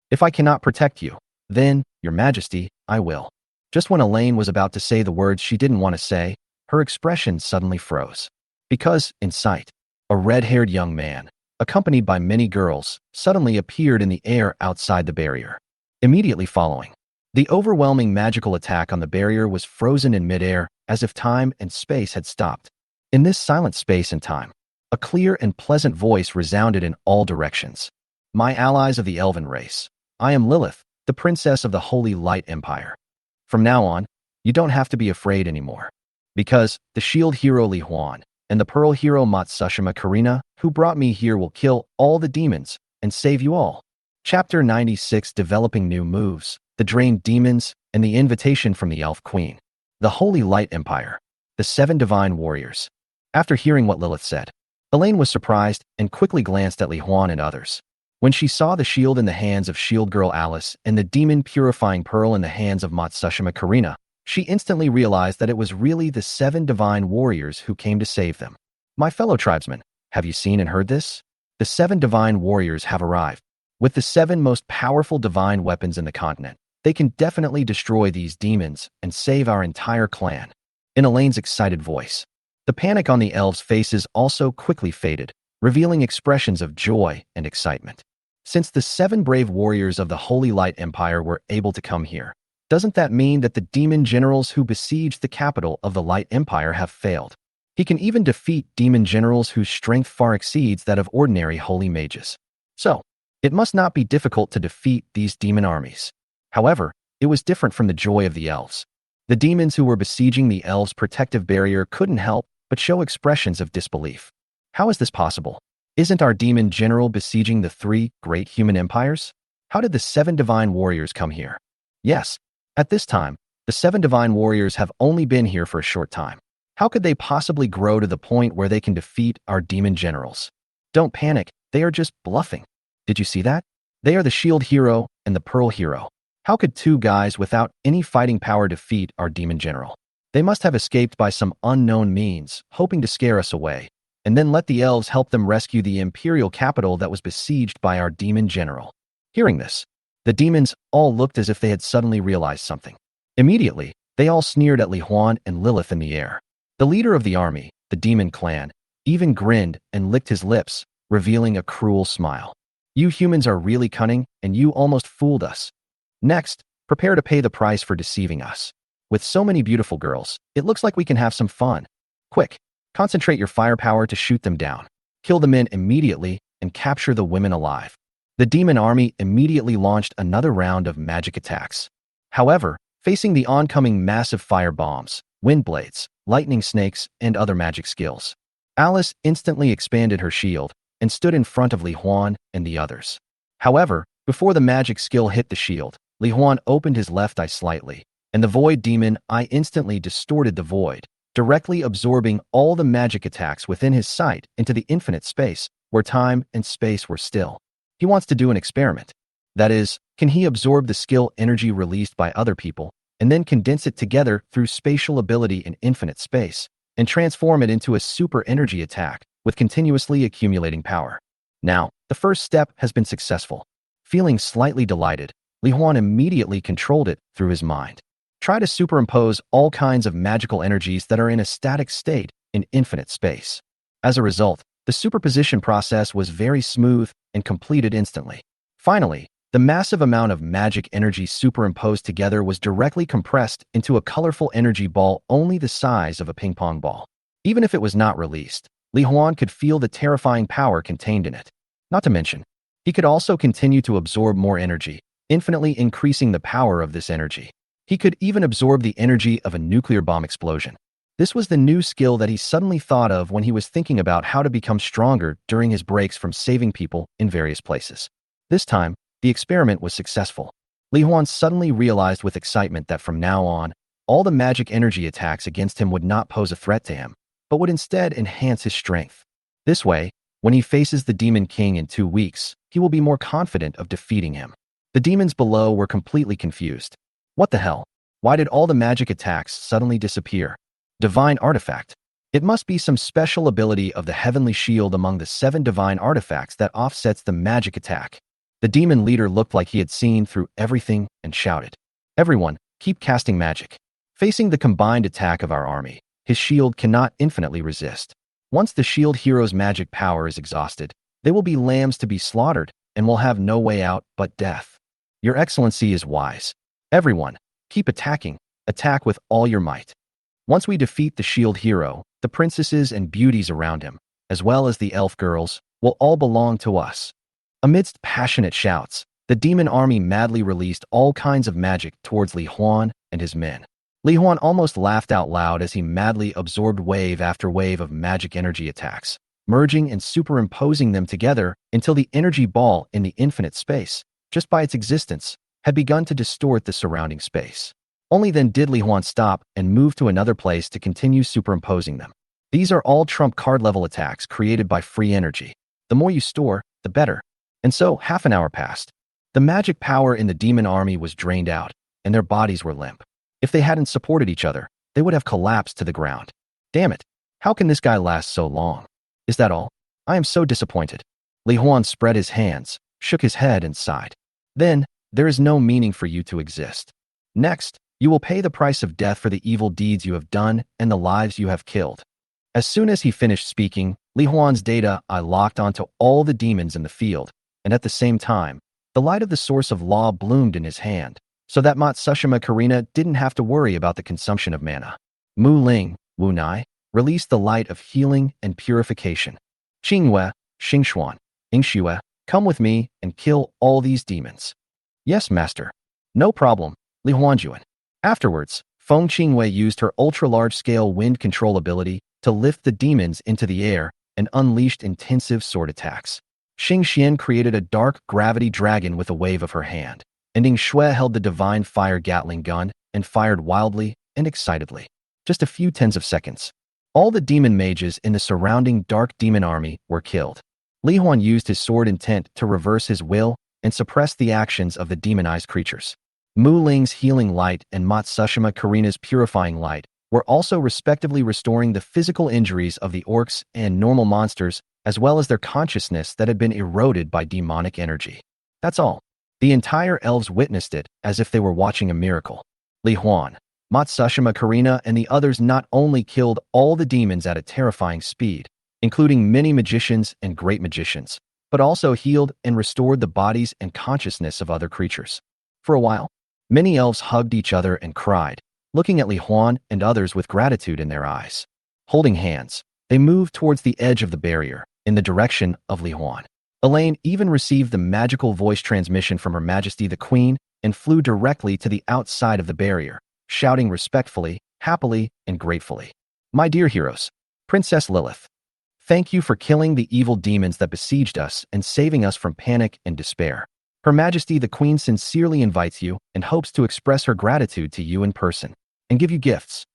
If I cannot protect you, then, Your Majesty, I will." Just when Elaine was about to say the words she didn't want to say, her expression suddenly froze. Because, in sight, a red-haired young man, accompanied by many girls, suddenly appeared in the air outside the barrier. Immediately following, the overwhelming magical attack on the barrier was frozen in midair, as if time and space had stopped. In this silent space and time, a clear and pleasant voice resounded in all directions. "My allies of the elven race, I am Lilith, the princess of the Holy Light Empire. From now on, you don't have to be afraid anymore. Because the shield hero Li Huan and the pearl hero Matsushima Karina, who brought me here, will kill all the demons and save you all." Chapter 96, Developing New Moves, the Drained Demons, and the Invitation from the Elf Queen. The Holy Light Empire. The 7 Divine Warriors. After hearing what Lilith said, Elaine was surprised and quickly glanced at Li Huan and others. When she saw the shield in the hands of Shield Girl Alice and the demon-purifying pearl in the hands of Matsushima Karina, she instantly realized that it was really the 7 divine warriors who came to save them. "My fellow tribesmen, have you seen and heard this? The 7 divine warriors have arrived. With the 7 most powerful divine weapons in the continent, they can definitely destroy these demons and save our entire clan." In Elaine's excited voice, the panic on the elves' faces also quickly faded, revealing expressions of joy and excitement. Since the 7 brave warriors of the Holy Light Empire were able to come here, doesn't that mean that the demon generals who besieged the capital of the Light Empire have failed? He can even defeat demon generals whose strength far exceeds that of ordinary holy mages. So, it must not be difficult to defeat these demon armies. However, it was different from the joy of the elves. The demons who were besieging the elves' protective barrier couldn't help but show expressions of disbelief. How is this possible? Isn't our demon general besieging the 3 great human empires? How did the 7 divine warriors come here? Yes, at this time, the 7 divine warriors have only been here for a short time. How could they possibly grow to the point where they can defeat our demon generals? Don't panic, they are just bluffing. Did you see that? They are the shield hero and the pearl hero. How could 2 guys without any fighting power defeat our demon general? They must have escaped by some unknown means, hoping to scare us away, and then let the elves help them rescue the imperial capital that was besieged by our demon general. Hearing this, the demons all looked as if they had suddenly realized something. Immediately, they all sneered at Li Huan and Lilith in the air. The leader of the army, the demon clan, even grinned and licked his lips, revealing a cruel smile. "You humans are really cunning, and you almost fooled us. Next, prepare to pay the price for deceiving us. With so many beautiful girls, it looks like we can have some fun. Quick, concentrate your firepower to shoot them down. Kill the men immediately and capture the women alive." The demon army immediately launched another round of magic attacks. However, facing the oncoming massive fire bombs, wind blades, lightning snakes, and other magic skills, Alice instantly expanded her shield and stood in front of Li Huan and the others. However, before the magic skill hit the shield, Li Huan opened his left eye slightly, and the void demon eye instantly distorted the void, directly absorbing all the magic attacks within his sight into the infinite space, where time and space were still. He wants to do an experiment. That is, can he absorb the skill energy released by other people, and then condense it together through spatial ability in infinite space, and transform it into a super energy attack with continuously accumulating power? Now, the first step has been successful. Feeling slightly delighted, Li Huan immediately controlled it through his mind. Try to superimpose all kinds of magical energies that are in a static state in infinite space. As a result, the superposition process was very smooth and completed instantly. Finally, the massive amount of magic energy superimposed together was directly compressed into a colorful energy ball only the size of a ping-pong ball. Even if it was not released, Li Huan could feel the terrifying power contained in it. Not to mention, he could also continue to absorb more energy, infinitely increasing the power of this energy. He could even absorb the energy of a nuclear bomb explosion. This was the new skill that he suddenly thought of when he was thinking about how to become stronger during his breaks from saving people in various places. This time, the experiment was successful. Li Huan suddenly realized with excitement that from now on, all the magic energy attacks against him would not pose a threat to him, but would instead enhance his strength. This way, when he faces the Demon King in 2 weeks, he will be more confident of defeating him. The demons below were completely confused. What the hell? Why did all the magic attacks suddenly disappear? Divine artifact. It must be some special ability of the heavenly shield among the 7 divine artifacts that offsets the magic attack. The demon leader looked like he had seen through everything and shouted, "Everyone, keep casting magic." Facing the combined attack of our army, his shield cannot infinitely resist. Once the shield hero's magic power is exhausted, they will be lambs to be slaughtered and will have no way out but death. Your Excellency is wise. Everyone, keep attacking. Attack with all your might. Once we defeat the shield hero, the princesses and beauties around him, as well as the elf girls, will all belong to us. Amidst passionate shouts, the demon army madly released all kinds of magic towards Li Huan and his men. Li Huan almost laughed out loud as he madly absorbed wave after wave of magic energy attacks, merging and superimposing them together until the energy ball in the infinite space, just by its existence, had begun to distort the surrounding space. Only then did Li Huan stop and move to another place to continue superimposing them. These are all trump card level attacks created by free energy. The more you store, the better. And so, half an hour passed. The magic power in the demon army was drained out, and their bodies were limp. If they hadn't supported each other, they would have collapsed to the ground. Damn it, how can this guy last so long? Is that all? I am so disappointed. Li Huan spread his hands, shook his head and sighed. Then, there is no meaning for you to exist. Next, you will pay the price of death for the evil deeds you have done and the lives you have killed. As soon as he finished speaking, Li Huan's data eye locked onto all the demons in the field, and at the same time, the light of the source of law bloomed in his hand, so that Matsushima Karina didn't have to worry about the consumption of mana. Mu Ling, Wu Nai, released the light of healing and purification. Qingyue, Xingxuan, Yingxue, come with me and kill all these demons. Yes, master. No problem, Li Huanjuan. Afterwards, Feng Qingyue used her ultra-large-scale wind control ability to lift the demons into the air and unleashed intensive sword attacks. Xing Xian created a dark gravity dragon with a wave of her hand, and Ying Shui held the divine fire Gatling gun and fired wildly and excitedly. Just a few tens of seconds. All the demon mages in the surrounding dark demon army were killed. Li Huan used his sword intent to reverse his will and suppress the actions of the demonized creatures. Mu Ling's healing light and Matsushima Karina's purifying light were also respectively restoring the physical injuries of the orcs and normal monsters, as well as their consciousness that had been eroded by demonic energy. That's all. The entire elves witnessed it as if they were watching a miracle. Li Huan, Matsushima Karina, and the others not only killed all the demons at a terrifying speed, including many magicians and great magicians, but also healed and restored the bodies and consciousness of other creatures. For a while, many elves hugged each other and cried, looking at Li Huan and others with gratitude in their eyes. Holding hands, they moved towards the edge of the barrier, in the direction of Li Huan. Elaine even received the magical voice transmission from Her Majesty the Queen and flew directly to the outside of the barrier, shouting respectfully, happily, and gratefully. My dear heroes, Princess Lilith, thank you for killing the evil demons that besieged us and saving us from panic and despair. Her Majesty the Queen sincerely invites you and hopes to express her gratitude to you in person and give you gifts.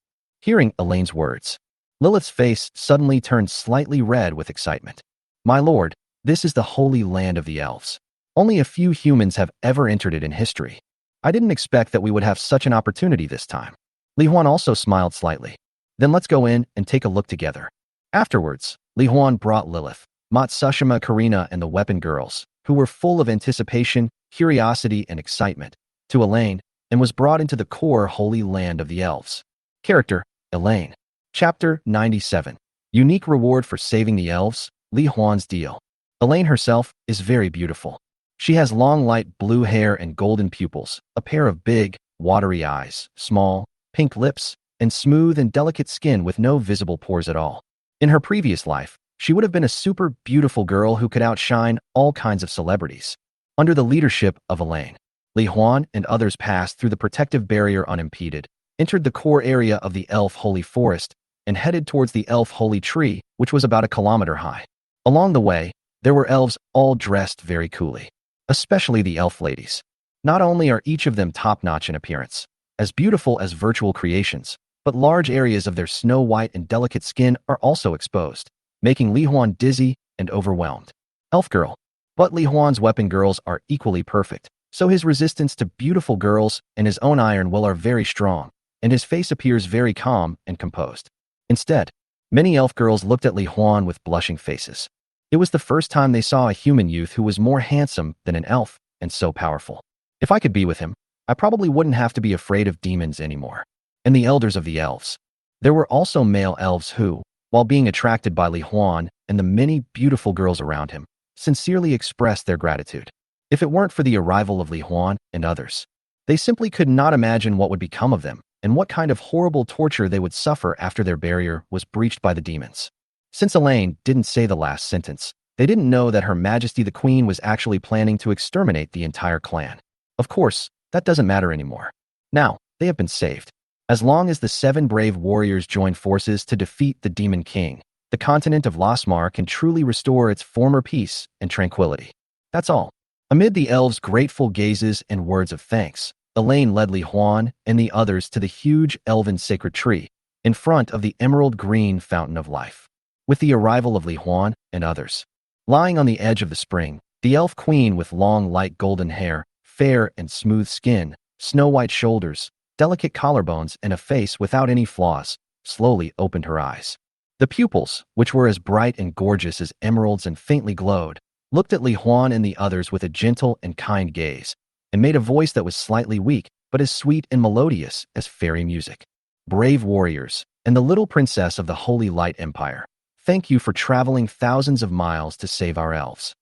Hearing Elaine's words, Lilith's face suddenly turned slightly red with excitement. My lord, this is the holy land of the elves. Only a few humans have ever entered it in history. I didn't expect that we would have such an opportunity this time. Li Huan also smiled slightly. Then let's go in and take a look together. Afterwards, Li Huan brought Lilith, Matsushima Karina, and the weapon girls, who were full of anticipation, curiosity, and excitement, to Elaine, and was brought into the core holy land of the elves. Character, Elaine. Chapter 97. Unique reward for saving the elves, Li Huan's deal. Elaine herself is very beautiful. She has long light blue hair and golden pupils, a pair of big, watery eyes, small, pink lips, and smooth and delicate skin with no visible pores at all. In her previous life, she would have been a super beautiful girl who could outshine all kinds of celebrities. Under the leadership of Elaine, Li Huan and others passed through the protective barrier unimpeded, entered the core area of the elf holy forest, and headed towards the elf holy tree, which was about a kilometer high. Along the way, there were elves all dressed very coolly, especially the elf ladies. Not only are each of them top-notch in appearance, as beautiful as virtual creations, but large areas of their snow-white and delicate skin are also exposed, making Li Huan dizzy and overwhelmed. Elf girl. But Li Huan's weapon girls are equally perfect, so his resistance to beautiful girls and his own iron will are very strong, and his face appears very calm and composed. Instead, many elf girls looked at Li Huan with blushing faces. It was the first time they saw a human youth who was more handsome than an elf and so powerful. If I could be with him, I probably wouldn't have to be afraid of demons anymore. And the elders of the elves. There were also male elves who, while being attracted by Li Huan and the many beautiful girls around him, sincerely expressed their gratitude. If it weren't for the arrival of Li Huan and others, they simply could not imagine what would become of them and what kind of horrible torture they would suffer after their barrier was breached by the demons. Since Elaine didn't say the last sentence, they didn't know that Her Majesty the Queen was actually planning to exterminate the entire clan. Of course, that doesn't matter anymore. Now, they have been saved. As long as the 7 brave warriors join forces to defeat the Demon King, the continent of Lasmar can truly restore its former peace and tranquility. That's all. Amid the elves' grateful gazes and words of thanks, Elaine led Li Huan and the others to the huge elven sacred tree in front of the emerald green fountain of life. With the arrival of Li Huan and others, lying on the edge of the spring, the elf queen with long light golden hair, fair and smooth skin, snow-white shoulders, delicate collarbones, and a face without any flaws, slowly opened her eyes. The pupils, which were as bright and gorgeous as emeralds and faintly glowed, looked at Li Huan and the others with a gentle and kind gaze, and made a voice that was slightly weak, but as sweet and melodious as fairy music. Brave warriors, and the little princess of the Holy Light Empire, thank you for traveling thousands of miles to save our elves.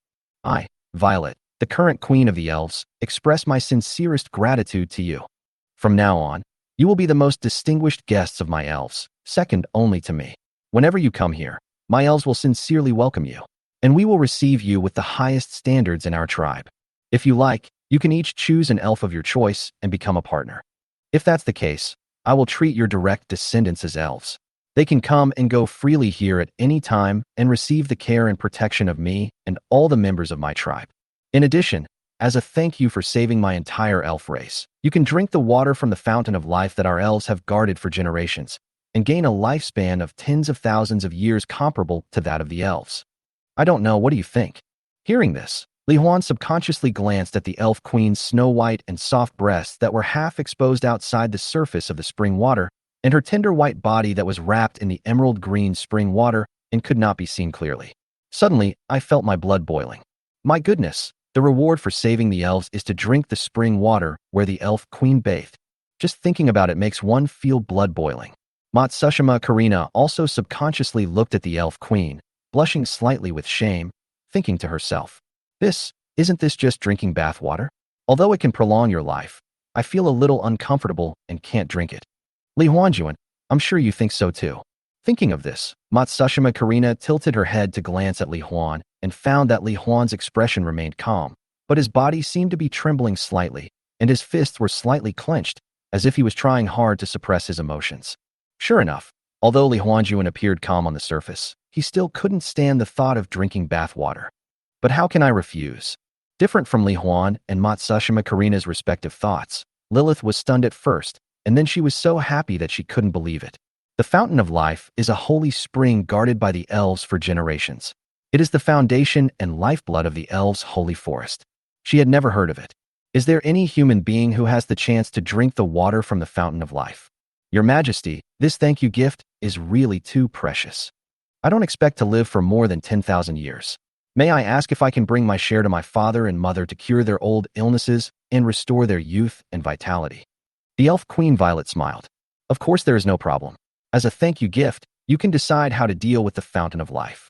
I, Violet, the current queen of the elves, express my sincerest gratitude to you. From now on, you will be the most distinguished guests of my elves, second only to me. Whenever you come here, my elves will sincerely welcome you, and we will receive you with the highest standards in our tribe. If you like, you can each choose an elf of your choice and become a partner. If that's the case, I will treat your direct descendants as elves. They can come and go freely here at any time and receive the care and protection of me and all the members of my tribe. In addition, as a thank you for saving my entire elf race, you can drink the water from the fountain of life that our elves have guarded for generations, and gain a lifespan of tens of thousands of years comparable to that of the elves. I don't know, what do you think? Hearing this, Li Huan subconsciously glanced at the elf queen's snow-white and soft breasts that were half exposed outside the surface of the spring water, and her tender white body that was wrapped in the emerald green spring water and could not be seen clearly. Suddenly, I felt my blood boiling. My goodness! The reward for saving the elves is to drink the spring water where the elf queen bathed. Just thinking about it makes one feel blood boiling. Matsushima Karina also subconsciously looked at the elf queen, blushing slightly with shame, thinking to herself, isn't this just drinking bath water? Although it can prolong your life, I feel a little uncomfortable and can't drink it. Li Huanjuan, I'm sure you think so too. Thinking of this, Matsushima Karina tilted her head to glance at Li Huan and found that Li Huan's expression remained calm, but his body seemed to be trembling slightly, and his fists were slightly clenched, as if he was trying hard to suppress his emotions. Sure enough, although Li Huanjuan appeared calm on the surface, he still couldn't stand the thought of drinking bath water. But how can I refuse? Different from Li Huan and Matsushima Karina's respective thoughts, Lilith was stunned at first, and then she was so happy that she couldn't believe it. The Fountain of Life is a holy spring guarded by the elves for generations. It is the foundation and lifeblood of the elves' holy forest. She had never heard of it. Is there any human being who has the chance to drink the water from the Fountain of Life? Your Majesty, this thank you gift is really too precious. I don't expect to live for more than 10,000 years. May I ask if I can bring my share to my father and mother to cure their old illnesses and restore their youth and vitality? The elf queen Violet smiled. Of course there is no problem. As a thank you gift, you can decide how to deal with the Fountain of Life.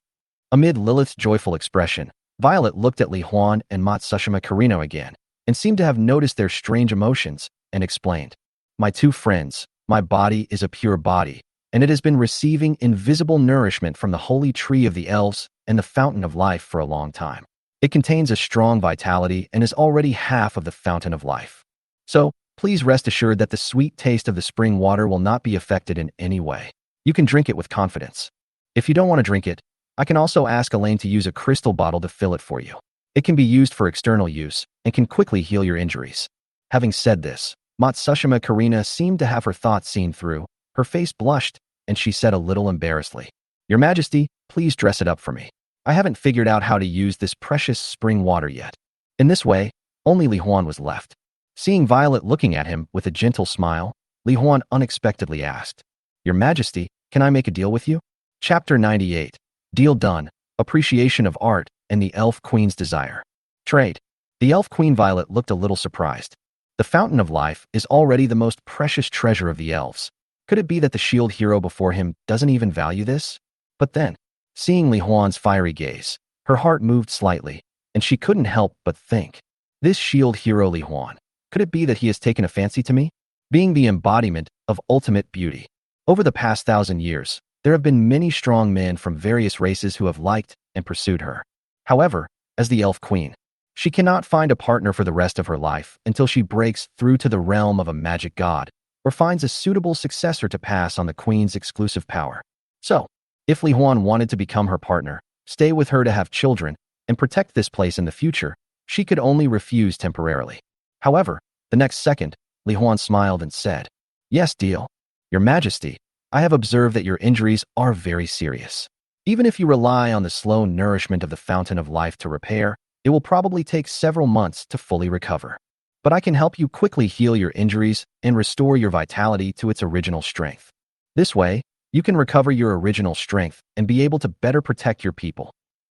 Amid Lilith's joyful expression, Violet looked at Li Huan and Matsushima Karina again, and seemed to have noticed their strange emotions, and explained, My two friends, my body is a pure body, and it has been receiving invisible nourishment from the holy tree of the elves and the Fountain of Life for a long time. It contains a strong vitality and is already half of the Fountain of Life. So, please rest assured that the sweet taste of the spring water will not be affected in any way. You can drink it with confidence. If you don't want to drink it, I can also ask Elaine to use a crystal bottle to fill it for you. It can be used for external use and can quickly heal your injuries. Having said this, Matsushima Karina seemed to have her thoughts seen through. Her face blushed, and she said a little embarrassedly, "Your Majesty, please dress it up for me. I haven't figured out how to use this precious spring water yet." In this way, only Li Huan was left. Seeing Violet looking at him with a gentle smile, Li Huan unexpectedly asked, "Your Majesty, can I make a deal with you?" Chapter 98. Deal done. Appreciation of art and the Elf Queen's desire. Trade. The Elf Queen Violet looked a little surprised. The Fountain of Life is already the most precious treasure of the elves. Could it be that the shield hero before him doesn't even value this? But then, seeing Li Huan's fiery gaze, her heart moved slightly, and she couldn't help but think, this shield hero Li Huan, could it be that he has taken a fancy to me? Being the embodiment of ultimate beauty. Over the past 1,000 years, there have been many strong men from various races who have liked and pursued her. However, as the Elf Queen, she cannot find a partner for the rest of her life until she breaks through to the realm of a magic god or finds a suitable successor to pass on the Queen's exclusive power. So, if Li Huan wanted to become her partner, stay with her to have children, and protect this place in the future, she could only refuse temporarily. However, the next second, Li Huan smiled and said, "Yes, deal. Your Majesty, I have observed that your injuries are very serious. Even if you rely on the slow nourishment of the Fountain of Life to repair, it will probably take several months to fully recover. But I can help you quickly heal your injuries and restore your vitality to its original strength. This way, you can recover your original strength and be able to better protect your people."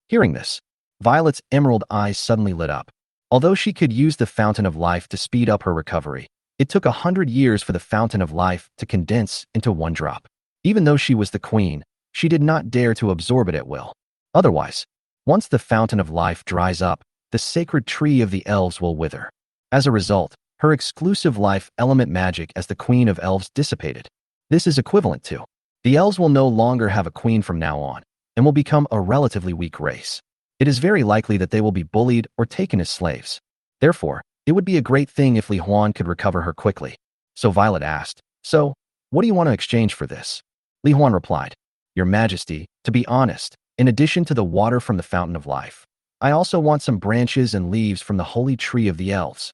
Hearing this, Violet's emerald eyes suddenly lit up. Although she could use the Fountain of Life to speed up her recovery, it took 100 years for the Fountain of Life to condense into one drop. Even though she was the queen, she did not dare to absorb it at will. Otherwise, once the Fountain of Life dries up, the sacred tree of the elves will wither. As a result, her exclusive life element magic as the Queen of Elves dissipated. This is equivalent to, the elves will no longer have a queen from now on, and will become a relatively weak race. It is very likely that they will be bullied or taken as slaves. Therefore, it would be a great thing if Li Huan could recover her quickly. So Violet asked, "So, what do you want to exchange for this?" Li Huan replied, "Your Majesty, to be honest, in addition to the water from the Fountain of Life, I also want some branches and leaves from the holy tree of the elves.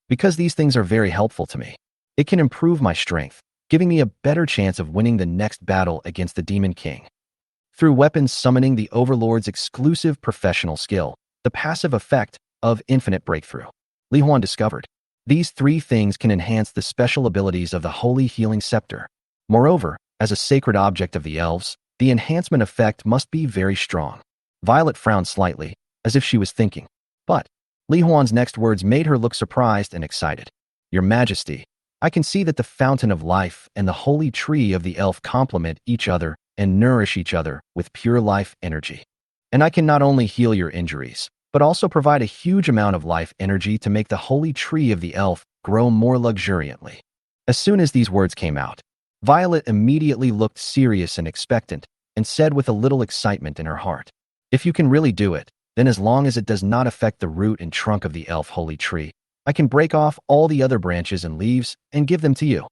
Because these things are very helpful to me. It can improve my strength, giving me a better chance of winning the next battle against the Demon King. Through weapons summoning the Overlord's exclusive professional skill, the passive effect of infinite breakthrough." Li Huan discovered, these three things can enhance the special abilities of the Holy Healing Scepter. Moreover, as a sacred object of the elves, the enhancement effect must be very strong. Violet frowned slightly, as if she was thinking. But Li Huan's next words made her look surprised and excited. "Your Majesty, I can see that the Fountain of Life and the Holy Tree of the Elf complement each other and nourish each other with pure life energy. And I can not only heal your injuries, but also provide a huge amount of life energy to make the Holy Tree of the Elf grow more luxuriantly." As soon as these words came out, Violet immediately looked serious and expectant, and said with a little excitement in her heart, "If you can really do it, then as long as it does not affect the root and trunk of the elf holy tree, I can break off all the other branches and leaves and give them to you."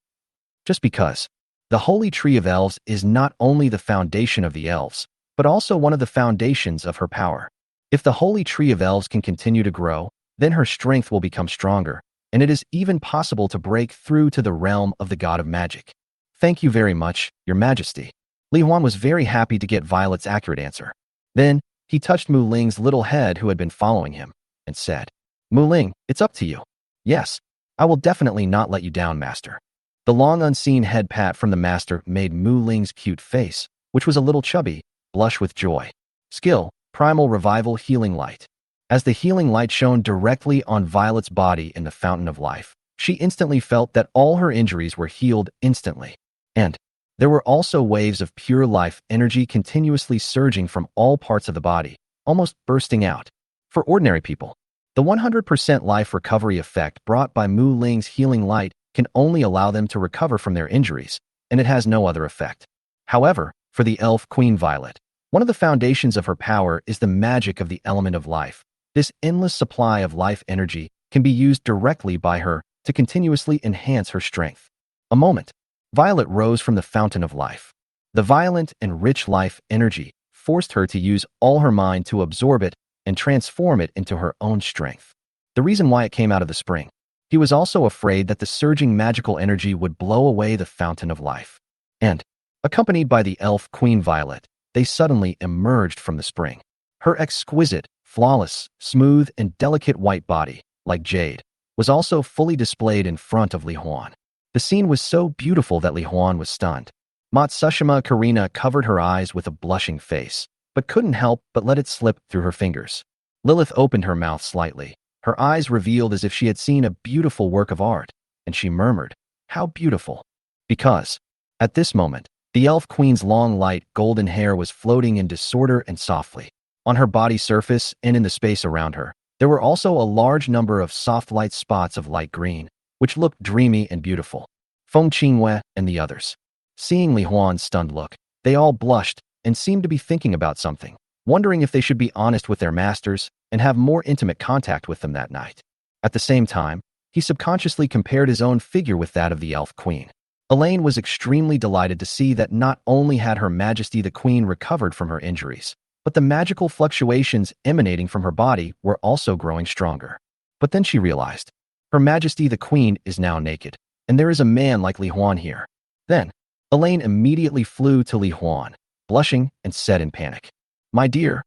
Just because the holy tree of elves is not only the foundation of the elves, but also one of the foundations of her power. If the holy tree of elves can continue to grow, then her strength will become stronger, and it is even possible to break through to the realm of the god of magic. "Thank you very much, Your Majesty." Li Huan was very happy to get Violet's accurate answer. Then, he touched Mu Ling's little head who had been following him, and said, "Mu Ling, it's up to you. Yes, I will definitely not let you down, Master." The long unseen head pat from the Master made Mu Ling's cute face, which was a little chubby, blush with joy. Skill, Primal Revival Healing Light. As the healing light shone directly on Violet's body in the Fountain of Life, she instantly felt that all her injuries were healed instantly. And there were also waves of pure life energy continuously surging from all parts of the body, almost bursting out. For ordinary people, the 100% life recovery effect brought by Mu Ling's healing light can only allow them to recover from their injuries, and it has no other effect. However, for the elf Queen Violet, one of the foundations of her power is the magic of the element of life. This endless supply of life energy can be used directly by her to continuously enhance her strength. A moment, Violet rose from the Fountain of Life. The violent and rich life energy forced her to use all her mind to absorb it and transform it into her own strength. The reason why it came out of the spring. He was also afraid that the surging magical energy would blow away the fountain of life. And, accompanied by the elf Queen Violet, they suddenly emerged from the spring. Her exquisite, flawless, smooth, and delicate white body, like jade, was also fully displayed in front of Li Huan. The scene was so beautiful that Li Huan was stunned. Matsushima Karina covered her eyes with a blushing face, but couldn't help but let it slip through her fingers. Lilith opened her mouth slightly, her eyes revealed as if she had seen a beautiful work of art, and she murmured, "How beautiful." Because, at this moment, the elf queen's long light golden hair was floating in disorder and softly. On her body surface and in the space around her, there were also a large number of soft light spots of light green, which looked dreamy and beautiful. Feng Qingwei and the others. Seeing Li Huan's stunned look, they all blushed and seemed to be thinking about something, wondering if they should be honest with their masters and have more intimate contact with them that night. At the same time, he subconsciously compared his own figure with that of the elf queen. Elaine was extremely delighted to see that not only had Her Majesty the Queen recovered from her injuries, but the magical fluctuations emanating from her body were also growing stronger. But then she realized, Her Majesty the Queen is now naked, and there is a man like Li Huan here. Then, Elaine immediately flew to Li Huan, blushing and said in panic, my dear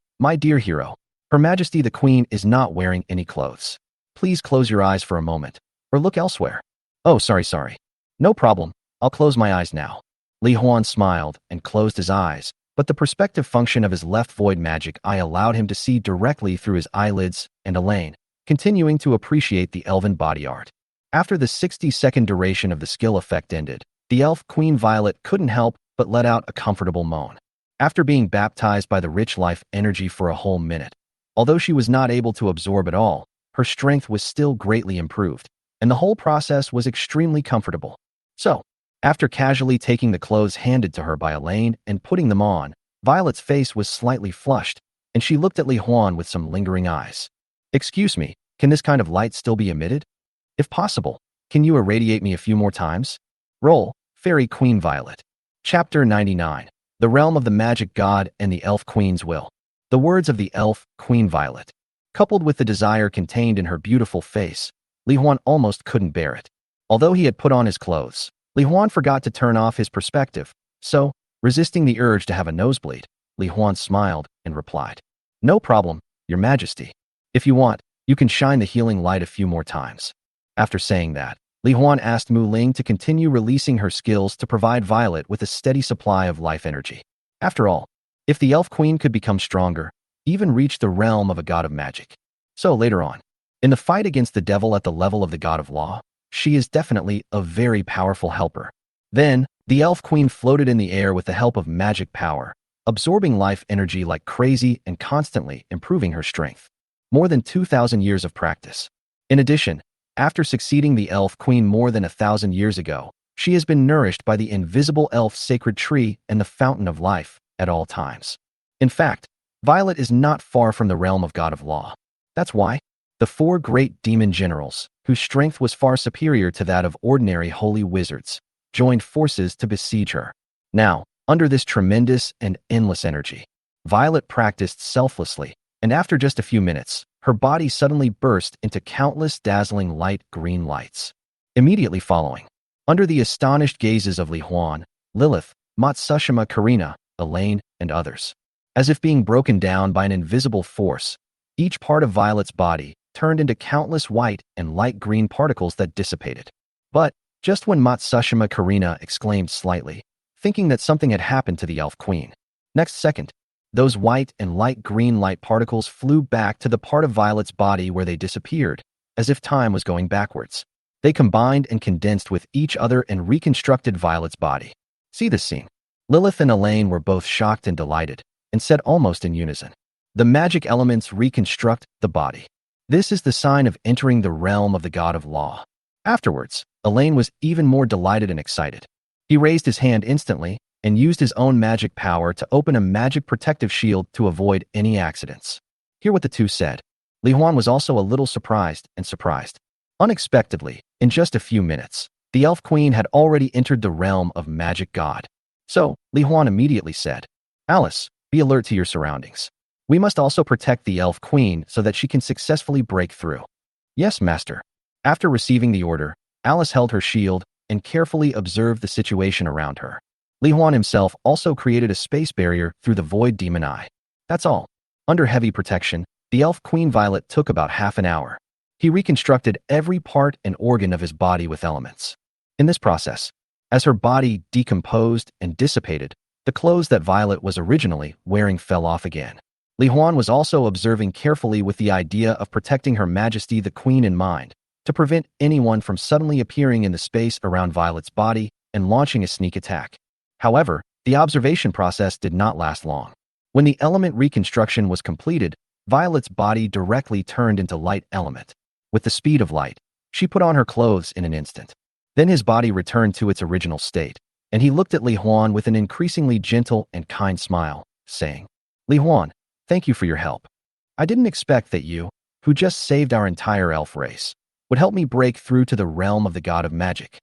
hero, Her Majesty the Queen is not wearing any clothes. Please close your eyes for a moment, or look elsewhere." "Oh, sorry. No problem, I'll close my eyes now." Li Huan smiled and closed his eyes, but the perspective function of his left void magic eye allowed him to see directly through his eyelids, and Elaine, continuing to appreciate the elven body art. After the 60-second duration of the skill effect ended, the elf Queen Violet couldn't help but let out a comfortable moan. After being baptized by the rich life energy for a whole minute, although she was not able to absorb it all, her strength was still greatly improved, and the whole process was extremely comfortable. So, after casually taking the clothes handed to her by Elaine and putting them on, Violet's face was slightly flushed, and she looked at Li Huan with some lingering eyes. "Excuse me, can this kind of light still be emitted? If possible, can you irradiate me a few more times?" Roll, Fairy Queen Violet. Chapter 99. The Realm of the Magic God and the Elf Queen's Will. The words of the elf, Queen Violet, coupled with the desire contained in her beautiful face, Li Huan almost couldn't bear it. Although he had put on his clothes, Li Huan forgot to turn off his perspective, so, resisting the urge to have a nosebleed, Li Huan smiled and replied, "No problem, Your Majesty. If you want, you can shine the healing light a few more times." After saying that, Li Huan asked Mu Ling to continue releasing her skills to provide Violet with a steady supply of life energy. After all, if the Elf Queen could become stronger, even reach the realm of a god of magic. So later on, in the fight against the devil at the level of the god of law, she is definitely a very powerful helper. Then, the Elf Queen floated in the air with the help of magic power, absorbing life energy like crazy and constantly improving her strength. More than 2,000 years of practice. In addition, after succeeding the Elf Queen more than 1,000 years ago, she has been nourished by the invisible elf sacred tree and the fountain of life at all times. In fact, Violet is not far from the realm of God of Law. That's why the 4 great demon generals, whose strength was far superior to that of ordinary holy wizards, joined forces to besiege her. Now, under this tremendous and endless energy, Violet practiced selflessly, and after just a few minutes, her body suddenly burst into countless dazzling light green lights. Immediately following, under the astonished gazes of Li Huan, Lilith, Matsushima Karina, Elaine, and others, as if being broken down by an invisible force, each part of Violet's body turned into countless white and light green particles that dissipated. But, just when Matsushima Karina exclaimed slightly, thinking that something had happened to the Elf Queen, next second, those white and light green light particles flew back to the part of Violet's body where they disappeared, as if time was going backwards. They combined and condensed with each other and reconstructed Violet's body. See this scene. Lilith and Elaine were both shocked and delighted, and said almost in unison, "The magic elements reconstruct the body. This is the sign of entering the realm of the God of Law." Afterwards, Elaine was even more delighted and excited. He raised his hand instantly and used his own magic power to open a magic protective shield to avoid any accidents. Hear what the two said. Li Huan was also a little surprised. Unexpectedly, in just a few minutes, the Elf Queen had already entered the realm of Magic God. So, Li Huan immediately said, Alice, be alert to your surroundings. We must also protect the elf queen so that she can successfully break through. Yes, master. After receiving the order, Alice held her shield and carefully observed the situation around her. Li Huan himself also created a space barrier through the void demon eye. That's all. Under heavy protection, the elf queen Violet took about half an hour. He reconstructed every part and organ of his body with elements. In this process, as her body decomposed and dissipated, the clothes that Violet was originally wearing fell off again. Li Huan was also observing carefully with the idea of protecting Her Majesty the Queen in mind, to prevent anyone from suddenly appearing in the space around Violet's body and launching a sneak attack. However, the observation process did not last long. When the element reconstruction was completed, Violet's body directly turned into light element. With the speed of light, she put on her clothes in an instant. Then his body returned to its original state, and he looked at Li Huan with an increasingly gentle and kind smile, saying, Li Huan, thank you for your help. I didn't expect that you, who just saved our entire elf race, would help me break through to the realm of the god of magic.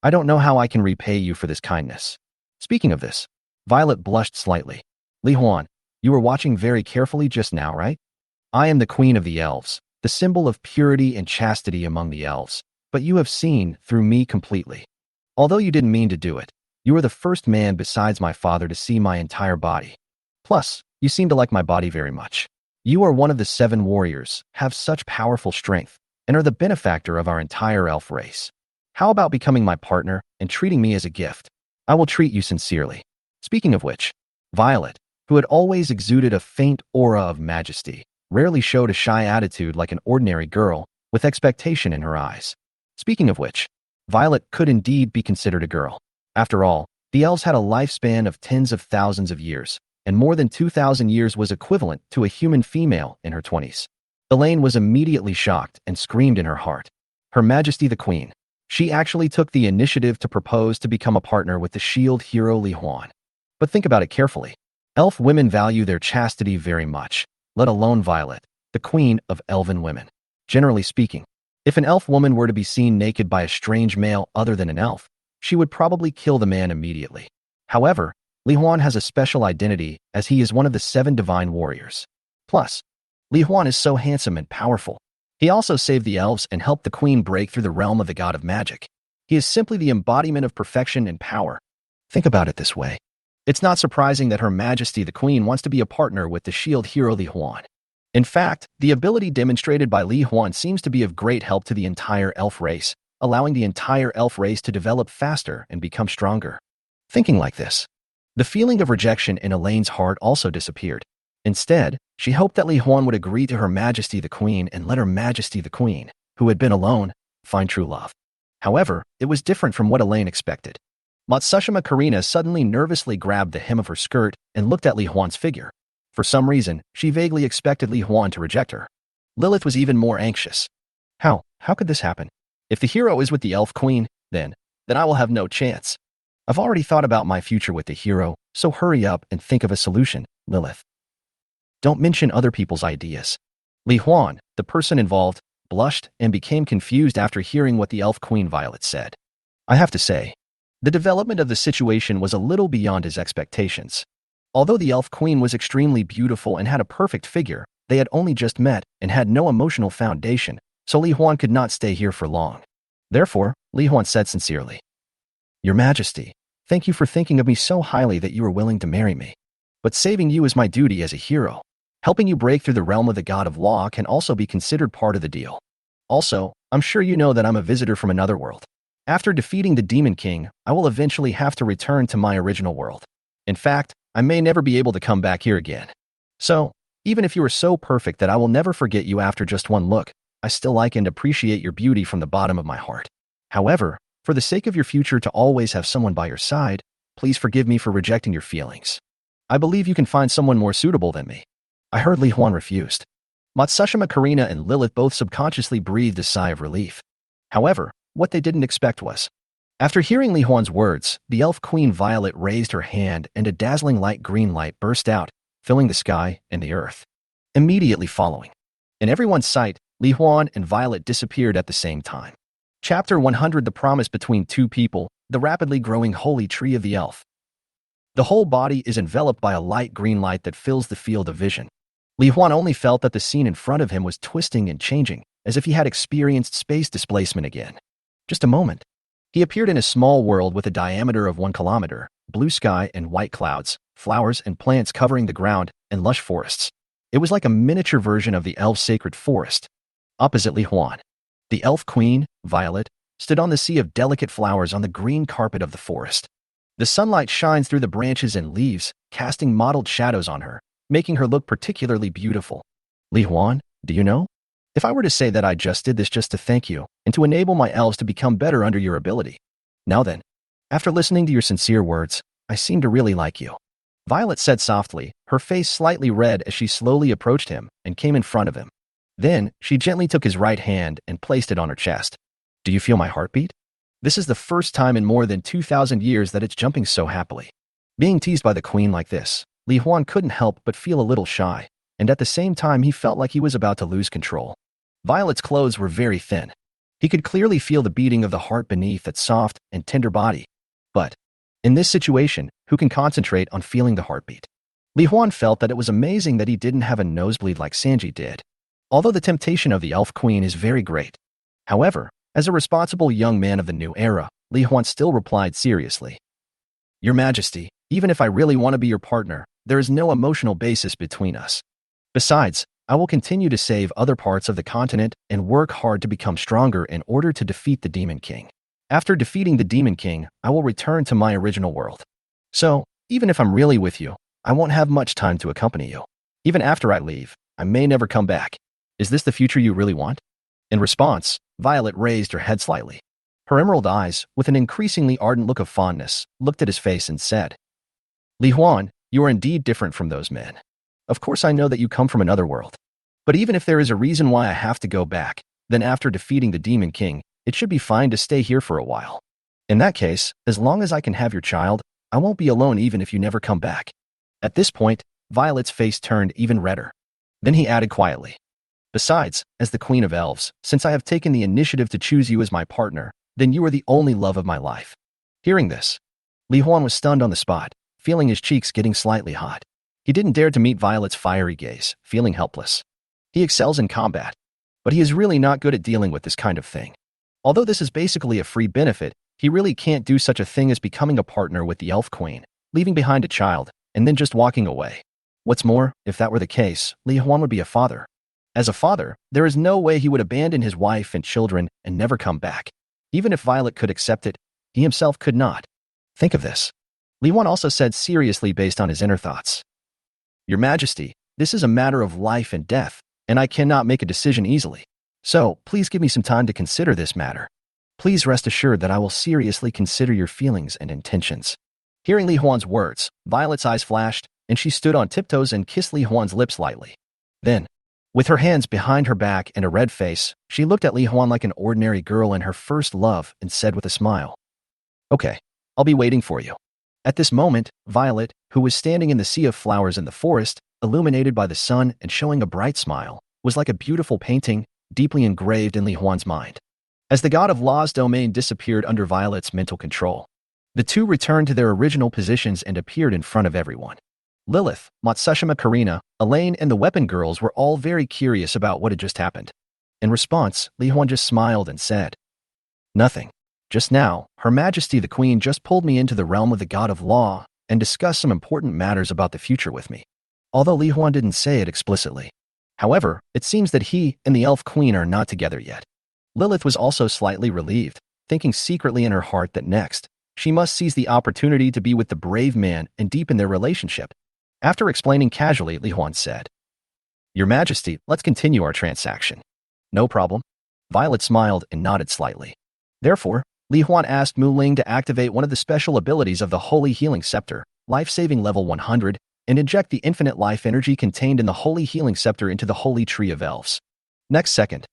I don't know how I can repay you for this kindness. Speaking of this, Violet blushed slightly. Li Huan, you were watching very carefully just now, right? I am the queen of the elves, the symbol of purity and chastity among the elves, but you have seen through me completely. Although you didn't mean to do it, you are the first man besides my father to see my entire body. Plus, you seem to like my body very much. You are one of the 7 warriors, have such powerful strength, and are the benefactor of our entire elf race. How about becoming my partner and treating me as a gift? I will treat you sincerely. Speaking of which, Violet, who had always exuded a faint aura of majesty, rarely showed a shy attitude like an ordinary girl, with expectation in her eyes. Speaking of which, Violet could indeed be considered a girl. After all, the elves had a lifespan of tens of thousands of years, and more than 2,000 years was equivalent to a human female in her 20s. Elaine was immediately shocked and screamed in her heart. Her Majesty the Queen. She actually took the initiative to propose to become a partner with the shield hero Li Huan. But think about it carefully. Elf women value their chastity very much, let alone Violet, the queen of elven women. Generally speaking, if an elf woman were to be seen naked by a strange male other than an elf, she would probably kill the man immediately. However, Li Huan has a special identity as he is one of the 7 divine warriors. Plus, Li Huan is so handsome and powerful. He also saved the elves and helped the queen break through the realm of the god of magic. He is simply the embodiment of perfection and power. Think about it this way. It's not surprising that Her Majesty the Queen wants to be a partner with the shield hero Li Huan. In fact, the ability demonstrated by Li Huan seems to be of great help to the entire elf race, allowing the entire elf race to develop faster and become stronger. Thinking like this, the feeling of rejection in Elaine's heart also disappeared. Instead, she hoped that Li Huan would agree to Her Majesty the Queen and let Her Majesty the Queen, who had been alone, find true love. However, it was different from what Elaine expected. Matsushima Karina suddenly nervously grabbed the hem of her skirt and looked at Li Huan's figure. For some reason, she vaguely expected Li Huan to reject her. Lilith was even more anxious. How could this happen? If the hero is with the elf queen, then I will have no chance. I've already thought about my future with the hero, so hurry up and think of a solution, Lilith. Don't mention other people's ideas. Li Huan, the person involved, blushed and became confused after hearing what the elf queen Violet said. I have to say, the development of the situation was a little beyond his expectations. Although the elf queen was extremely beautiful and had a perfect figure, they had only just met and had no emotional foundation, so Li Huan could not stay here for long. Therefore, Li Huan said sincerely, Your Majesty, thank you for thinking of me so highly that you are willing to marry me. But saving you is my duty as a hero. Helping you break through the realm of the god of law can also be considered part of the deal. Also, I'm sure you know that I'm a visitor from another world. After defeating the Demon King, I will eventually have to return to my original world. In fact, I may never be able to come back here again. So, even if you are so perfect that I will never forget you after just one look, I still like and appreciate your beauty from the bottom of my heart. However, for the sake of your future to always have someone by your side, please forgive me for rejecting your feelings. I believe you can find someone more suitable than me. I heard Li Huan refused. Matsushima Karina and Lilith both subconsciously breathed a sigh of relief. However, what they didn't expect was, after hearing Li Huan's words, the elf queen Violet raised her hand and a dazzling light green light burst out, filling the sky and the earth. Immediately following, in everyone's sight, Li Huan and Violet disappeared at the same time. Chapter 100: The Promise Between Two People, the rapidly growing holy tree of the elf. The whole body is enveloped by a light green light that fills the field of vision. Li Huan only felt that the scene in front of him was twisting and changing, as if he had experienced space displacement again. Just a moment. He appeared in a small world with a diameter of 1 kilometer, blue sky and white clouds, flowers and plants covering the ground, and lush forests. It was like a miniature version of the elf sacred forest. Opposite Li Huan, the elf queen, Violet, stood on the sea of delicate flowers on the green carpet of the forest. The sunlight shines through the branches and leaves, casting mottled shadows on her, making her look particularly beautiful. Li Huan, do you know? If I were to say that I just did this just to thank you, and to enable my elves to become better under your ability. Now then, after listening to your sincere words, I seem to really like you. Violet said softly, her face slightly red as she slowly approached him and came in front of him. Then, she gently took his right hand and placed it on her chest. Do you feel my heartbeat? This is the first time in more than 2,000 years that it's jumping so happily. Being teased by the queen like this, Li Huan couldn't help but feel a little shy, and at the same time he felt like he was about to lose control. Violet's clothes were very thin. He could clearly feel the beating of the heart beneath its soft and tender body. But, in this situation, who can concentrate on feeling the heartbeat? Li Huan felt that it was amazing that he didn't have a nosebleed like Sanji did. Although the temptation of the elf queen is very great. However, as a responsible young man of the new era, Li Huan still replied seriously. Your Majesty, even if I really want to be your partner, there is no emotional basis between us. Besides, I will continue to save other parts of the continent and work hard to become stronger in order to defeat the Demon King. After defeating the Demon King, I will return to my original world. So, even if I'm really with you, I won't have much time to accompany you. Even after I leave, I may never come back. Is this the future you really want? In response, Violet raised her head slightly. Her emerald eyes, with an increasingly ardent look of fondness, looked at his face and said, Li Huan, you are indeed different from those men. Of course I know that you come from another world. But even if there is a reason why I have to go back, then after defeating the Demon King, it should be fine to stay here for a while. In that case, as long as I can have your child, I won't be alone even if you never come back. At this point, Violet's face turned even redder. Then he added quietly, Besides, as the Queen of Elves, since I have taken the initiative to choose you as my partner, then you are the only love of my life. Hearing this, Li Huan was stunned on the spot, feeling his cheeks getting slightly hot. He didn't dare to meet Violet's fiery gaze, feeling helpless. He excels in combat, but he is really not good at dealing with this kind of thing. Although this is basically a free benefit, he really can't do such a thing as becoming a partner with the Elf Queen, leaving behind a child, and then just walking away. What's more, if that were the case, Li Huan would be a father. As a father, there is no way he would abandon his wife and children and never come back. Even if Violet could accept it, he himself could not. Think of this. Li Huan also said seriously based on his inner thoughts. Your Majesty, this is a matter of life and death, and I cannot make a decision easily. So, please give me some time to consider this matter. Please rest assured that I will seriously consider your feelings and intentions. Hearing Li Huan's words, Violet's eyes flashed, and she stood on tiptoes and kissed Li Huan's lips lightly. Then, with her hands behind her back and a red face, she looked at Li Huan like an ordinary girl in her first love and said with a smile, Okay, I'll be waiting for you. At this moment, Violet, who was standing in the sea of flowers in the forest, illuminated by the sun and showing a bright smile, was like a beautiful painting, deeply engraved in Li Huan's mind. As the god of law's domain disappeared under Violet's mental control, the two returned to their original positions and appeared in front of everyone. Lilith, Matsushima Karina, Elaine, and the weapon girls were all very curious about what had just happened. In response, Li Huan just smiled and said, Nothing. Just now, Her Majesty the Queen just pulled me into the realm of the god of law and discussed some important matters about the future with me. Although Li Huan didn't say it explicitly. However, it seems that he and the Elf Queen are not together yet. Lilith was also slightly relieved, thinking secretly in her heart that next, she must seize the opportunity to be with the brave man and deepen their relationship. After explaining casually, Li Huan said, Your Majesty, let's continue our transaction. No problem. Violet smiled and nodded slightly. Therefore, Li Huan asked Mu Ling to activate one of the special abilities of the Holy Healing Scepter, life-saving level 100, and inject the infinite life energy contained in the Holy Healing Scepter into the Holy Tree of Elves. Next second,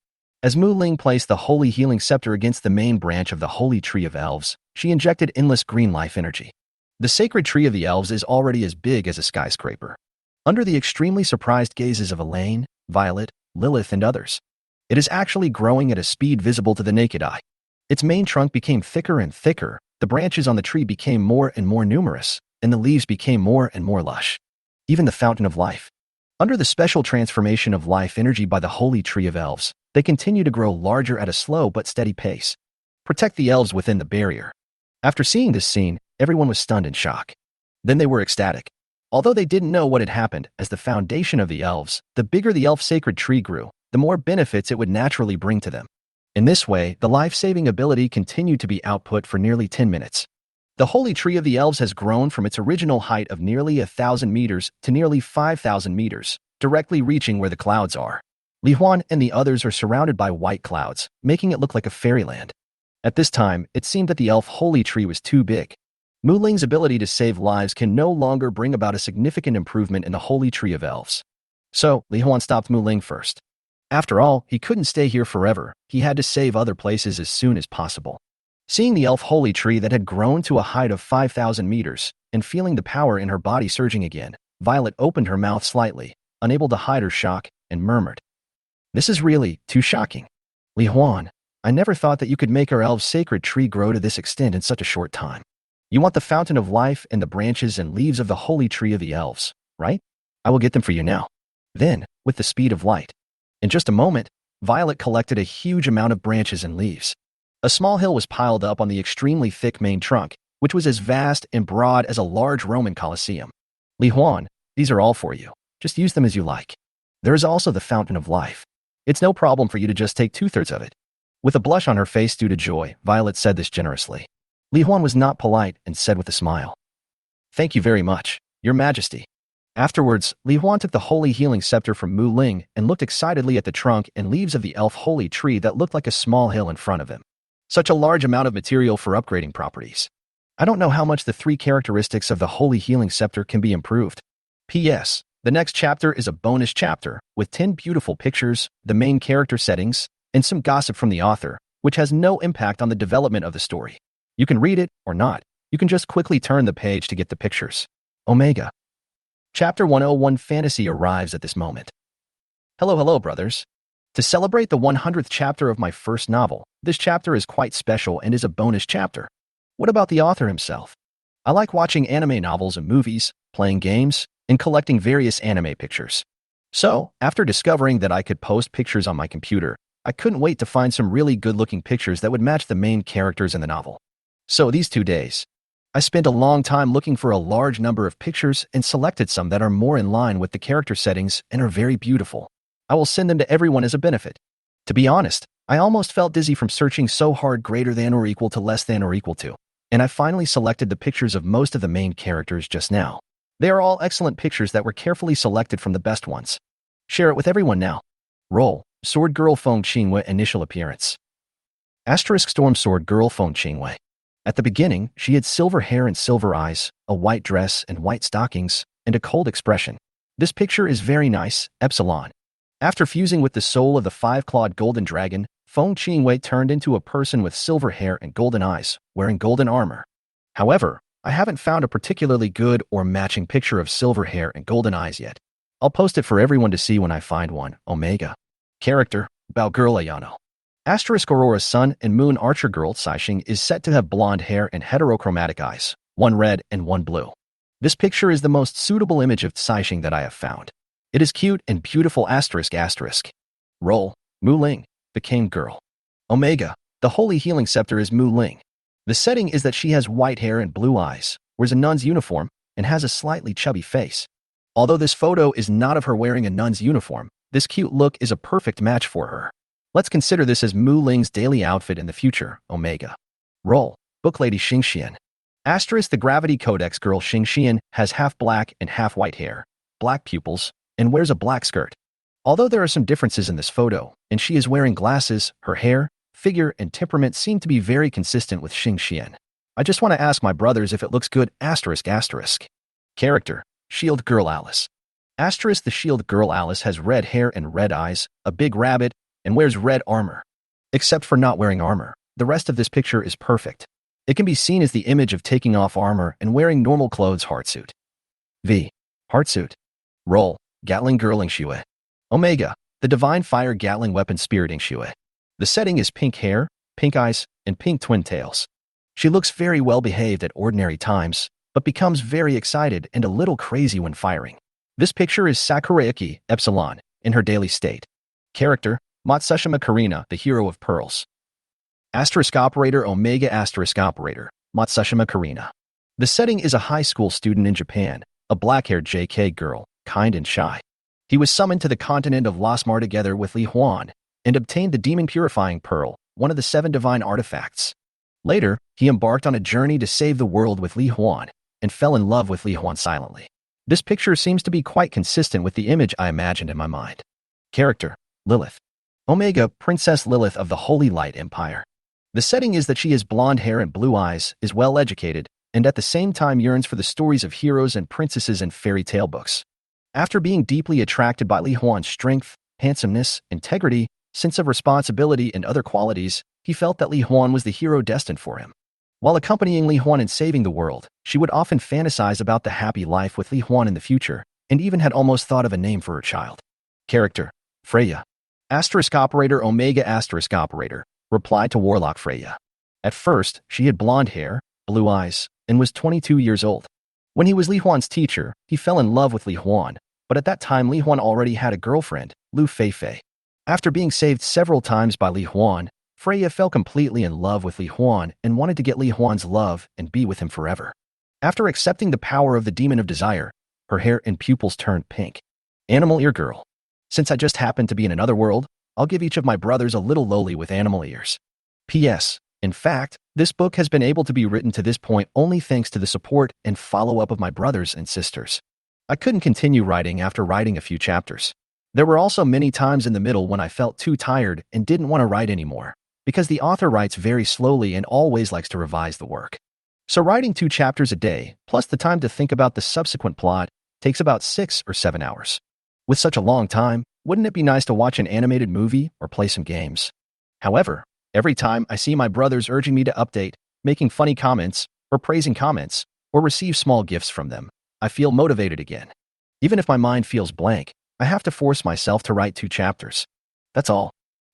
as Mu Ling placed the Holy Healing Scepter against the main branch of the Holy Tree of Elves, she injected endless green life energy. The sacred tree of the elves is already as big as a skyscraper. Under the extremely surprised gazes of Elaine, Violet, Lilith, and others, it is actually growing at a speed visible to the naked eye. Its main trunk became thicker and thicker, the branches on the tree became more and more numerous, and the leaves became more and more lush. Even the fountain of life. Under the special transformation of life energy by the holy tree of elves, they continue to grow larger at a slow but steady pace. Protect the elves within the barrier. After seeing this scene, everyone was stunned in shock. Then they were ecstatic. Although they didn't know what had happened, as the foundation of the elves, the bigger the elf sacred tree grew, the more benefits it would naturally bring to them. In this way, the life-saving ability continued to be output for nearly 10 minutes. The holy tree of the elves has grown from its original height of nearly 1,000 meters to nearly 5,000 meters, directly reaching where the clouds are. Li Huan and the others are surrounded by white clouds, making it look like a fairyland. At this time, it seemed that the elf holy tree was too big. Mu Ling's ability to save lives can no longer bring about a significant improvement in the holy tree of elves. So, Li Huan stopped Mu Ling first. After all, he couldn't stay here forever. He had to save other places as soon as possible. Seeing the elf holy tree that had grown to a height of 5,000 meters, and feeling the power in her body surging again, Violet opened her mouth slightly, unable to hide her shock, and murmured, "This is really too shocking. Li Huan, I never thought that you could make our elf's sacred tree grow to this extent in such a short time. You want the fountain of life and the branches and leaves of the holy tree of the elves, right? I will get them for you now." Then, with the speed of light, in just a moment, Violet collected a huge amount of branches and leaves. A small hill was piled up on the extremely thick main trunk, which was as vast and broad as a large Roman Colosseum. "Li Huan, these are all for you. Just use them as you like. There is also the fountain of life. It's no problem for you to just take 2/3 of it." With a blush on her face due to joy, Violet said this generously. Li Huan was not polite and said with a smile, "Thank you very much, Your Majesty." Afterwards, Li Huan took the holy healing scepter from Mu Ling and looked excitedly at the trunk and leaves of the elf holy tree that looked like a small hill in front of him. Such a large amount of material for upgrading properties. I don't know how much the 3 characteristics of the holy healing scepter can be improved. P.S. The next chapter is a bonus chapter with 10 beautiful pictures, the main character settings, and some gossip from the author, which has no impact on the development of the story. You can read it or not. You can just quickly turn the page to get the pictures. Omega. Chapter 101 Fantasy arrives at this moment. Hello, brothers. To celebrate the 100th chapter of my first novel, this chapter is quite special and is a bonus chapter. What about the author himself? I like watching anime novels and movies, playing games, and collecting various anime pictures. So, after discovering that I could post pictures on my computer, I couldn't wait to find some really good-looking pictures that would match the main characters in the novel. So these 2 days, I spent a long time looking for a large number of pictures and selected some that are more in line with the character settings and are very beautiful. I will send them to everyone as a benefit. To be honest, I almost felt dizzy from searching so hard greater than or equal to less than or equal to, and I finally selected the pictures of most of the main characters just now. They are all excellent pictures that were carefully selected from the best ones. Share it with everyone now. Roll. Sword Girl Feng Qingwei initial appearance. Asterisk Storm Sword Girl Feng Qingwei. At the beginning, she had silver hair and silver eyes, a white dress and white stockings, and a cold expression. This picture is very nice, Epsilon. After fusing with the soul of the 5-clawed golden dragon, Feng Qingwei turned into a person with silver hair and golden eyes, wearing golden armor. However, I haven't found a particularly good or matching picture of silver hair and golden eyes yet. I'll post it for everyone to see when I find one. Omega. Character, Bao Girl Ayano. Asterisk Aurora's son and moon archer girl Saixing is set to have blonde hair and heterochromatic eyes, one red and one blue. This picture is the most suitable image of Saixing that I have found. It is cute and beautiful asterisk. Roll. Mu Ling, the Cane Girl. Omega, the holy healing scepter is Mu Ling. The setting is that she has white hair and blue eyes, wears a nun's uniform, and has a slightly chubby face. Although this photo is not of her wearing a nun's uniform, this cute look is a perfect match for her. Let's consider this as Mu Ling's daily outfit in the future. Omega. Roll. Book Lady Xingxian. Asterisk the Gravity Codex girl Xingxian has half black and half white hair, black pupils, and wears a black skirt. Although there are some differences in this photo, and she is wearing glasses, her hair, figure, and temperament seem to be very consistent with Xingxian. I just want to ask my brothers if it looks good. Asterisk. Character. Shield Girl Alice. Asterisk the Shield Girl Alice has red hair and red eyes, a big rabbit, and wears red armor. Except for not wearing armor, the rest of this picture is perfect. It can be seen as the image of taking off armor and wearing normal clothes. Heartsuit. V. Heartsuit. Roll. Gatling Girl Xue. Omega, the Divine Fire Gatling Weapon Spirit Xue. The setting is pink hair, pink eyes, and pink twin tails. She looks very well behaved at ordinary times, but becomes very excited and a little crazy when firing. This picture is Sakurayuki, Epsilon, in her daily state. Character, Matsushima Karina, the hero of Pearls. Asterisk operator Omega asterisk operator, Matsushima Karina. The setting is a high school student in Japan, a black-haired JK girl, kind and shy. He was summoned to the continent of Lasmar together with Li Huan and obtained the demon-purifying pearl, one of the 7 divine artifacts. Later, he embarked on a journey to save the world with Li Huan and fell in love with Li Huan silently. This picture seems to be quite consistent with the image I imagined in my mind. Character, Lilith. Omega, Princess Lilith of the Holy Light Empire. The setting is that she has blonde hair and blue eyes, is well-educated, and at the same time yearns for the stories of heroes and princesses in fairy tale books. After being deeply attracted by Li Huan's strength, handsomeness, integrity, sense of responsibility, and other qualities, he felt that Li Huan was the hero destined for him. While accompanying Li Huan in saving the world, she would often fantasize about the happy life with Li Huan in the future, and even had almost thought of a name for her child. Character, Freya. Asterisk operator Omega asterisk operator, replied to Warlock Freya. At first, she had blonde hair, blue eyes, and was 22 years old. When he was Li Huan's teacher, he fell in love with Li Huan, but at that time Li Huan already had a girlfriend, Lu Feifei. After being saved several times by Li Huan, Freya fell completely in love with Li Huan and wanted to get Li Huan's love and be with him forever. After accepting the power of the demon of desire, her hair and pupils turned pink. Animal ear girl. Since I just happened to be in another world, I'll give each of my brothers a little loli with animal ears. P.S. In fact, this book has been able to be written to this point only thanks to the support and follow-up of my brothers and sisters. I couldn't continue writing after writing a few chapters. There were also many times in the middle when I felt too tired and didn't want to write anymore, because the author writes very slowly and always likes to revise the work. So writing 2 chapters a day, plus the time to think about the subsequent plot, takes about 6 or 7 hours. With such a long time, wouldn't it be nice to watch an animated movie or play some games? However, every time I see my brothers urging me to update, making funny comments, or praising comments, or receive small gifts from them, I feel motivated again. Even if my mind feels blank, I have to force myself to write 2 chapters. That's all.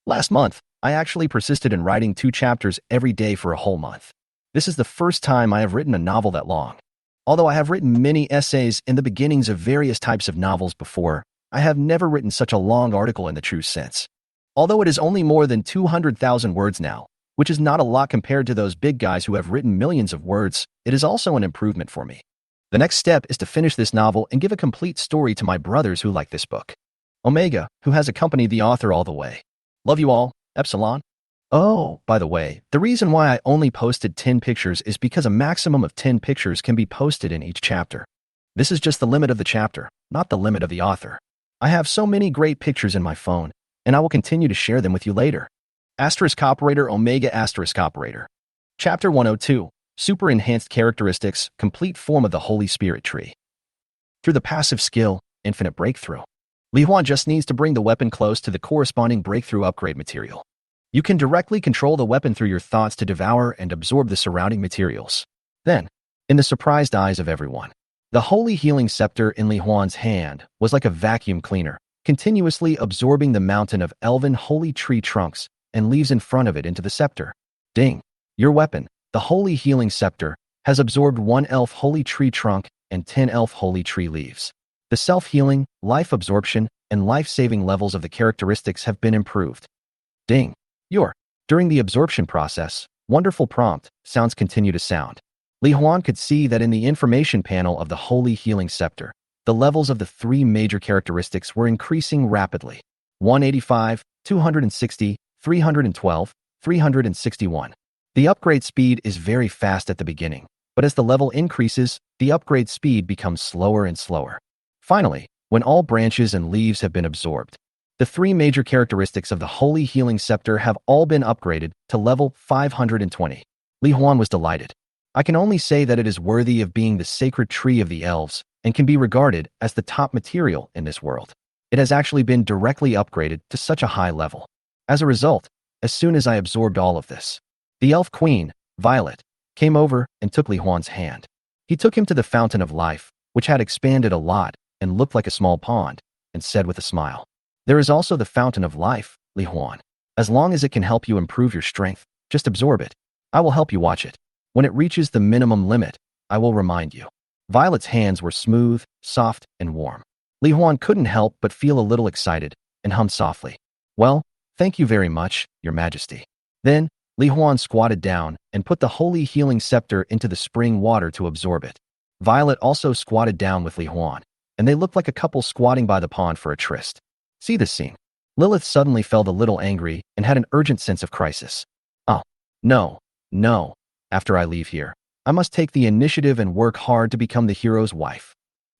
Last month, I actually persisted in writing 2 chapters every day for a whole month. This is the first time I have written a novel that long. Although I have written many essays in the beginnings of various types of novels before, I have never written such a long article in the true sense. Although it is only more than 200,000 words now, which is not a lot compared to those big guys who have written millions of words, it is also an improvement for me. The next step is to finish this novel and give a complete story to my brothers who like this book. Omega, who has accompanied the author all the way. Love you all, Epsilon. Oh, by the way, the reason why I only posted 10 pictures is because a maximum of 10 pictures can be posted in each chapter. This is just the limit of the chapter, not the limit of the author. I have so many great pictures in my phone, and I will continue to share them with you later. Asterisk operator Omega asterisk operator. Chapter 102. Super Enhanced Characteristics, Complete Form of the Holy Spirit Tree. Through the passive skill, Infinite Breakthrough. Li Huan just needs to bring the weapon close to the corresponding breakthrough upgrade material. You can directly control the weapon through your thoughts to devour and absorb the surrounding materials. Then, in the surprised eyes of everyone, the Holy Healing Scepter in Li Huan's hand was like a vacuum cleaner, continuously absorbing the mountain of elven holy tree trunks and leaves in front of it into the scepter. Ding! Your weapon, the Holy Healing Scepter, has absorbed 1 elf holy tree trunk and 10 elf holy tree leaves. The self-healing, life absorption, and life-saving levels of the characteristics have been improved. Ding! During the absorption process, wonderful prompt sounds continue to sound. Li Huan could see that in the information panel of the Holy Healing Scepter, the levels of the 3 major characteristics were increasing rapidly. 185, 260, 312, 361. The upgrade speed is very fast at the beginning, but as the level increases, the upgrade speed becomes slower and slower. Finally, when all branches and leaves have been absorbed, the 3 major characteristics of the Holy Healing Scepter have all been upgraded to level 520. Li Huan was delighted. I can only say that it is worthy of being the sacred tree of the elves and can be regarded as the top material in this world. It has actually been directly upgraded to such a high level. As a result, as soon as I absorbed all of this, the elf queen, Violet, came over and took Li Huan's hand. He took him to the fountain of life, which had expanded a lot and looked like a small pond, and said with a smile, "There is also the fountain of life, Li Huan. As long as it can help you improve your strength, just absorb it. I will help you watch it. When it reaches the minimum limit, I will remind you. Violet's hands were smooth, soft, and warm. Li Huan couldn't help but feel a little excited and hummed softly. Well, thank you very much, Your Majesty. Then, Li Huan squatted down and put the holy healing scepter into the spring water to absorb it. Violet also squatted down with Li Huan, and they looked like a couple squatting by the pond for a tryst. See this scene. Lilith suddenly felt a little angry and had an urgent sense of crisis. Oh, no, no. After I leave here, I must take the initiative and work hard to become the hero's wife.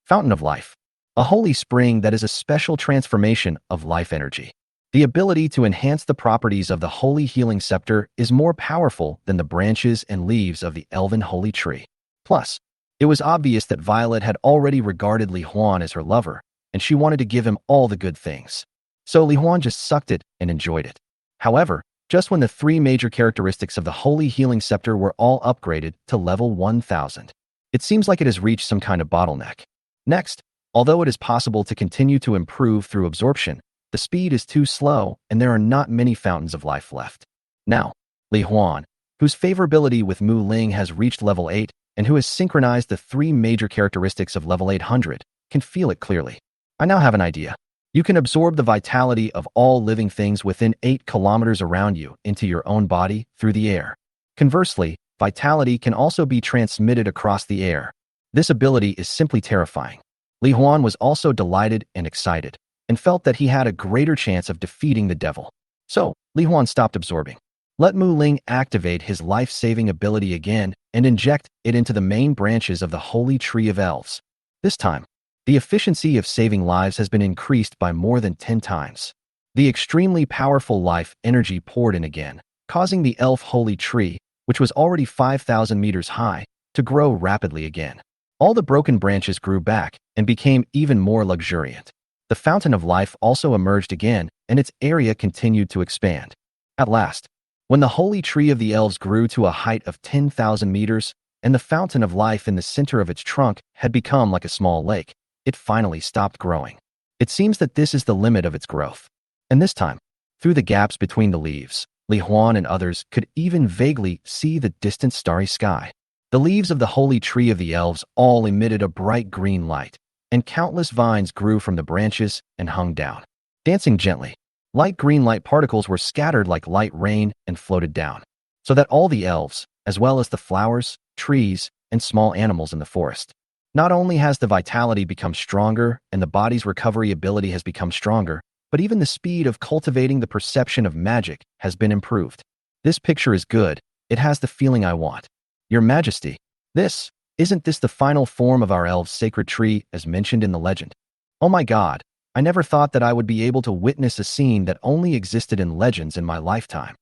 Fountain of Life. A holy spring that is a special transformation of life energy. The ability to enhance the properties of the holy healing scepter is more powerful than the branches and leaves of the elven holy tree. Plus, it was obvious that Violet had already regarded Li Huan as her lover, and she wanted to give him all the good things. So Li Huan just sucked it and enjoyed it. However, just when the three major characteristics of the holy healing scepter were all upgraded to level 1000, it seems like it has reached some kind of bottleneck. Next, although it is possible to continue to improve through absorption, the speed is too slow and there are not many fountains of life left. Now, Li Huan, whose favorability with Mu Ling has reached level 8 and who has synchronized the three major characteristics of level 800, can feel it clearly. I now have an idea. You can absorb the vitality of all living things within 8 kilometers around you into your own body through the air. Conversely, vitality can also be transmitted across the air. This ability is simply terrifying. Li Huan was also delighted and excited, and felt that he had a greater chance of defeating the devil. So, Li Huan stopped absorbing. Let Mu Ling activate his life-saving ability again and inject it into the main branches of the Holy Tree of Elves. This time, the efficiency of saving lives has been increased by more than 10 times. The extremely powerful life energy poured in again, causing the elf holy tree, which was already 5,000 meters high, to grow rapidly again. All the broken branches grew back and became even more luxuriant. The fountain of life also emerged again, and its area continued to expand. At last, when the holy tree of the elves grew to a height of 10,000 meters, and the fountain of life in the center of its trunk had become like a small lake, it finally stopped growing. It seems that this is the limit of its growth. And this time, through the gaps between the leaves, Li Huan and others could even vaguely see the distant starry sky. The leaves of the holy tree of the elves all emitted a bright green light, and countless vines grew from the branches and hung down. Dancing gently, light green light particles were scattered like light rain and floated down, so that all the elves, as well as the flowers, trees, and small animals in the forest. Not only has the vitality become stronger and the body's recovery ability has become stronger, but even the speed of cultivating the perception of magic has been improved. This picture is good. It has the feeling I want. Your Majesty, isn't this the final form of our elves' sacred tree as mentioned in the legend? Oh my God, I never thought that I would be able to witness a scene that only existed in legends in my lifetime.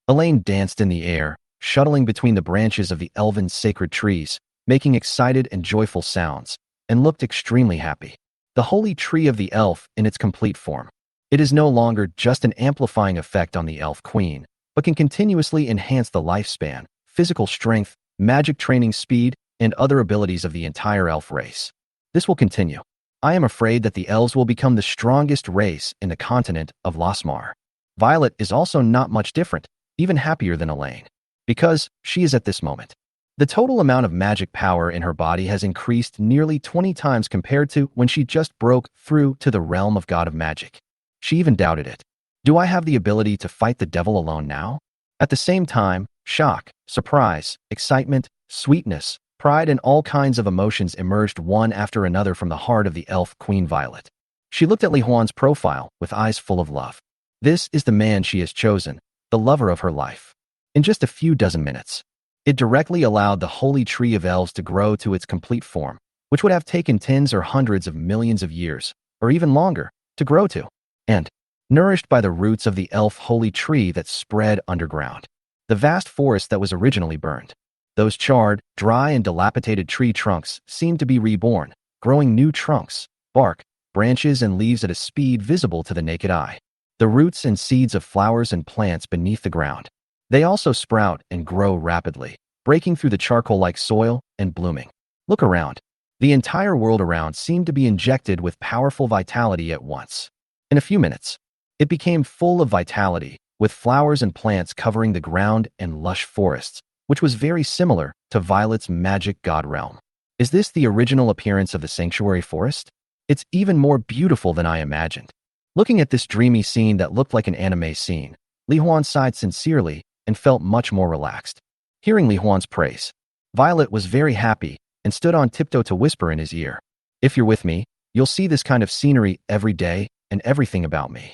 Elaine danced in the air, shuttling between the branches of the elven sacred trees, making excited and joyful sounds, and looked extremely happy. The holy tree of the elf in its complete form. It is no longer just an amplifying effect on the elf queen, but can continuously enhance the lifespan, physical strength, magic training speed, and other abilities of the entire elf race. This will continue. I am afraid that the elves will become the strongest race in the continent of Losmar. Violet is also not much different, even happier than Elaine, because she is at this moment. The total amount of magic power in her body has increased nearly 20 times compared to when she just broke through to the realm of God of Magic. She even doubted it. Do I have the ability to fight the devil alone now? At the same time, shock, surprise, excitement, sweetness, pride, and all kinds of emotions emerged one after another from the heart of the elf Queen Violet. She looked at Li Huan's profile with eyes full of love. This is the man she has chosen, the lover of her life. In just a few dozen minutes, it directly allowed the holy tree of elves to grow to its complete form, which would have taken tens or hundreds of millions of years, or even longer, to grow to, and, nourished by the roots of the elf holy tree that spread underground, the vast forest that was originally burned. Those charred, dry, and dilapidated tree trunks seemed to be reborn, growing new trunks, bark, branches, and leaves at a speed visible to the naked eye. The roots and seeds of flowers and plants beneath the ground. They also sprout and grow rapidly, breaking through the charcoal-like soil and blooming. Look around. The entire world around seemed to be injected with powerful vitality at once. In a few minutes, it became full of vitality, with flowers and plants covering the ground and lush forests, which was very similar to Violet's magic god realm. Is this the original appearance of the sanctuary forest? It's even more beautiful than I imagined. Looking at this dreamy scene that looked like an anime scene, Li Huan sighed sincerely and felt much more relaxed. Hearing Li Huan's praise, Violet was very happy and stood on tiptoe to whisper in his ear, "If you're with me, you'll see this kind of scenery every day and everything about me."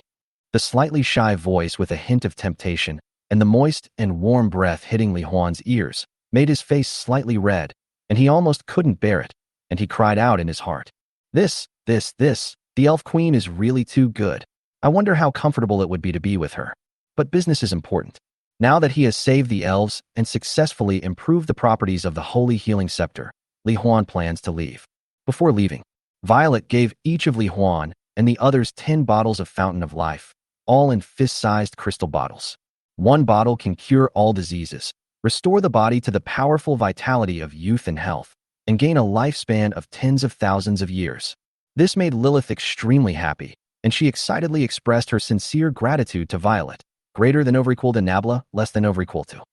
The slightly shy voice with a hint of temptation and the moist and warm breath hitting Li Huan's ears made his face slightly red, and he almost couldn't bear it, and he cried out in his heart, This, the elf queen is really too good. I wonder how comfortable it would be to be with her. But business is important. Now that he has saved the elves and successfully improved the properties of the holy healing scepter, Li Huan plans to leave. Before leaving, Violet gave each of Li Huan and the others 10 bottles of Fountain of Life, all in fist-sized crystal bottles. One bottle can cure all diseases, restore the body to the powerful vitality of youth and health, and gain a lifespan of tens of thousands of years. This made Lilith extremely happy, and she excitedly expressed her sincere gratitude to Violet, greater than over equal to Nabla, less than over equal to.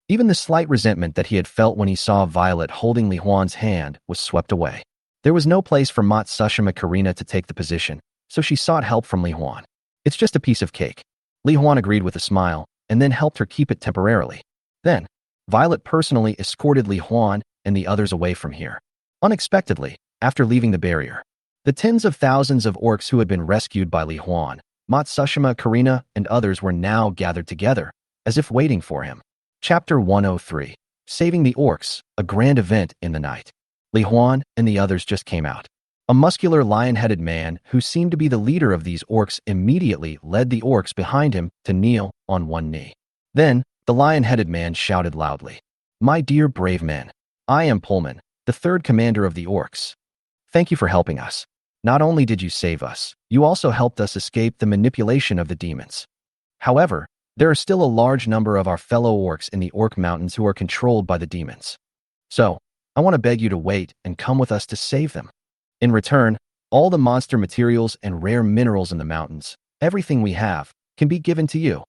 Even the slight resentment that he had felt when he saw Violet holding Li Huan's hand was swept away. There was no place for Matsushima Karina to take the position, so she sought help from Li Huan. It's just a piece of cake. Li Huan agreed with a smile, and then helped her keep it temporarily. Then, Violet personally escorted Li Huan and the others away from here. Unexpectedly, after leaving the barrier, the tens of thousands of orcs who had been rescued by Li Huan, Matsushima Karina, and others were now gathered together, as if waiting for him. Chapter 103. Saving the Orcs, a grand event in the night. Li Huan and the others just came out. A muscular lion-headed man who seemed to be the leader of these orcs immediately led the orcs behind him to kneel on one knee. Then, the lion-headed man shouted loudly, "My dear brave men, I am Pullman, the third commander of the orcs. Thank you for helping us. Not only did you save us, you also helped us escape the manipulation of the demons. However, there are still a large number of our fellow orcs in the Orc Mountains who are controlled by the demons. So, I want to beg you to wait and come with us to save them. In return, all the monster materials and rare minerals in the mountains, everything we have, can be given to you."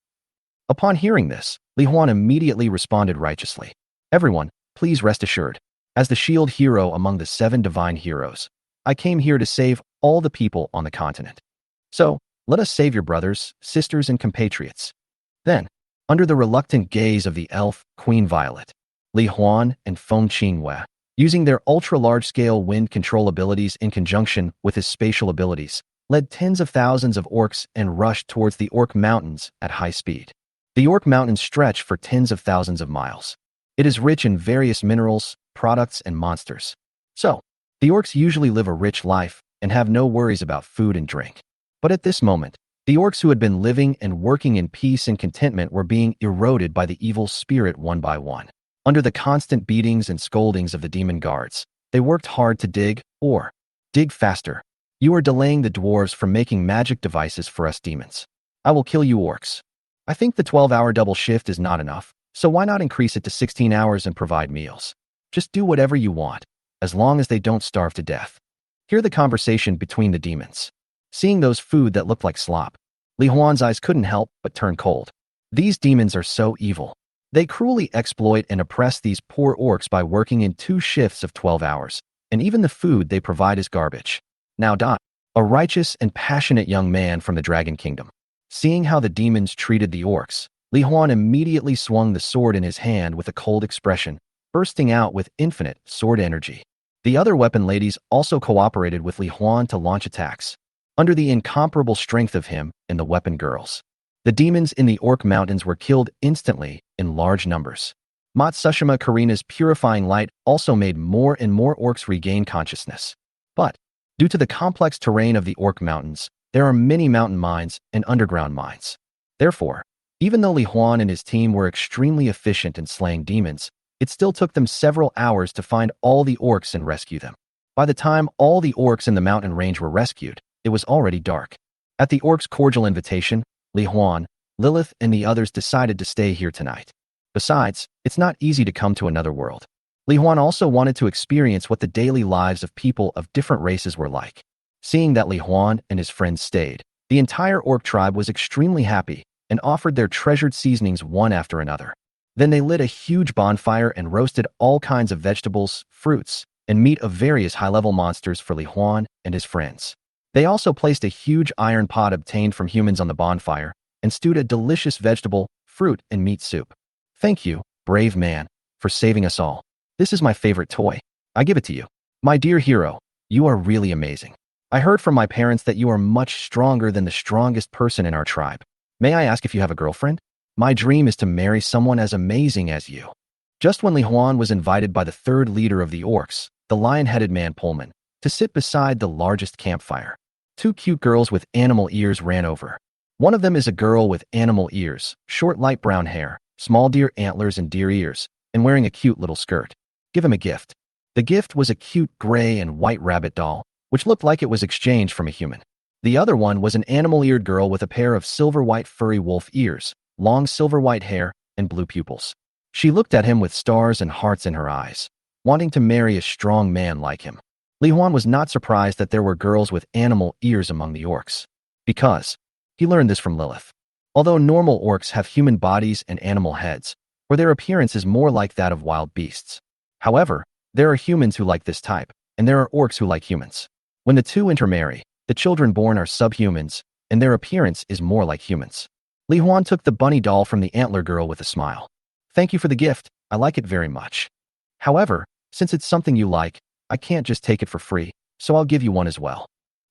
Upon hearing this, Li Huan immediately responded righteously. "Everyone, please rest assured. As the shield hero among the 7 divine heroes, I came here to save all the people on the continent. So, let us save your brothers, sisters, and compatriots." Then, under the reluctant gaze of the elf, Queen Violet, Li Huan and Feng Qinghua, using their ultra-large-scale wind control abilities in conjunction with his spatial abilities, led tens of thousands of orcs and rushed towards the Orc Mountains at high speed. The Orc Mountains stretch for tens of thousands of miles. It is rich in various minerals, products, and monsters. So, the orcs usually live a rich life and have no worries about food and drink. But at this moment, the orcs who had been living and working in peace and contentment were being eroded by the evil spirit one by one. Under the constant beatings and scoldings of the demon guards, they worked hard to dig faster. "You are delaying the dwarves from making magic devices for us demons. I will kill you orcs. I think the 12-hour double shift is not enough, so why not increase it to 16 hours and provide meals? Just do whatever you want, as long as they don't starve to death." Hear the conversation between the demons. Seeing those food that looked like slop, Li Huan's eyes couldn't help but turn cold. These demons are so evil. They cruelly exploit and oppress these poor orcs by working in 2 shifts of 12 hours, and even the food they provide is garbage. Now Don, a righteous and passionate young man from the Dragon Kingdom, seeing how the demons treated the orcs, Li Huan immediately swung the sword in his hand with a cold expression, bursting out with infinite sword energy. The other weapon ladies also cooperated with Li Huan to launch attacks, under the incomparable strength of him and the weapon girls. The demons in the Orc Mountains were killed instantly in large numbers. Matsushima Karina's purifying light also made more and more orcs regain consciousness. But, due to the complex terrain of the Orc Mountains, there are many mountain mines and underground mines. Therefore, even though Li Huan and his team were extremely efficient in slaying demons, it still took them several hours to find all the orcs and rescue them. By the time all the orcs in the mountain range were rescued, it was already dark. At the orcs' cordial invitation, Li Huan, Lilith, and the others decided to stay here tonight. Besides, it's not easy to come to another world. Li Huan also wanted to experience what the daily lives of people of different races were like. Seeing that Li Huan and his friends stayed, the entire orc tribe was extremely happy and offered their treasured seasonings one after another. Then they lit a huge bonfire and roasted all kinds of vegetables, fruits, and meat of various high-level monsters for Li Huan and his friends. They also placed a huge iron pot obtained from humans on the bonfire and stewed a delicious vegetable, fruit, and meat soup. Thank you, brave man, for saving us all. This is my favorite toy. I give it to you. My dear hero, you are really amazing. I heard from my parents that you are much stronger than the strongest person in our tribe. May I ask if you have a girlfriend? My dream is to marry someone as amazing as you. Just when Li Huan was invited by the third leader of the orcs, the lion-headed man Pullman, to sit beside the largest campfire, two cute girls with animal ears ran over. One of them is a girl with animal ears, short light brown hair, small deer antlers and deer ears, and wearing a cute little skirt. Give him a gift. The gift was a cute gray and white rabbit doll, which looked like it was exchanged from a human. The other one was an animal-eared girl with a pair of silver-white furry wolf ears, long silver-white hair, and blue pupils. She looked at him with stars and hearts in her eyes, wanting to marry a strong man like him. Li Huan was not surprised that there were girls with animal ears among the orcs, because he learned this from Lilith. Although normal orcs have human bodies and animal heads, where their appearance is more like that of wild beasts. However, there are humans who like this type, and there are orcs who like humans. When the two intermarry, the children born are subhumans, and their appearance is more like humans. Li Huan took the bunny doll from the antler girl with a smile. Thank you for the gift, I like it very much. However, since it's something you like, I can't just take it for free, so I'll give you one as well.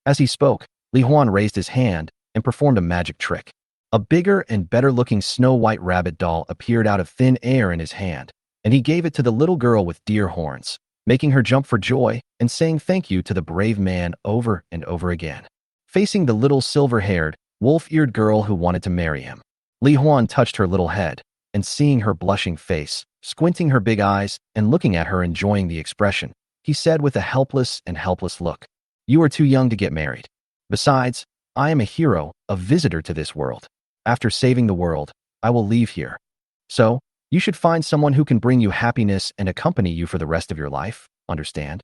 As he spoke, Li Huan raised his hand and performed a magic trick. A bigger and better-looking snow-white rabbit doll appeared out of thin air in his hand, and he gave it to the little girl with deer horns, making her jump for joy and saying thank you to the brave man over and over again. Facing the little silver-haired, wolf-eared girl who wanted to marry him, Li Huan touched her little head, and seeing her blushing face, squinting her big eyes, and looking at her enjoying the expression, he said with a helpless look, "You are too young to get married. Besides, I am a hero, a visitor to this world. After saving the world, I will leave here. So, you should find someone who can bring you happiness and accompany you for the rest of your life, understand?"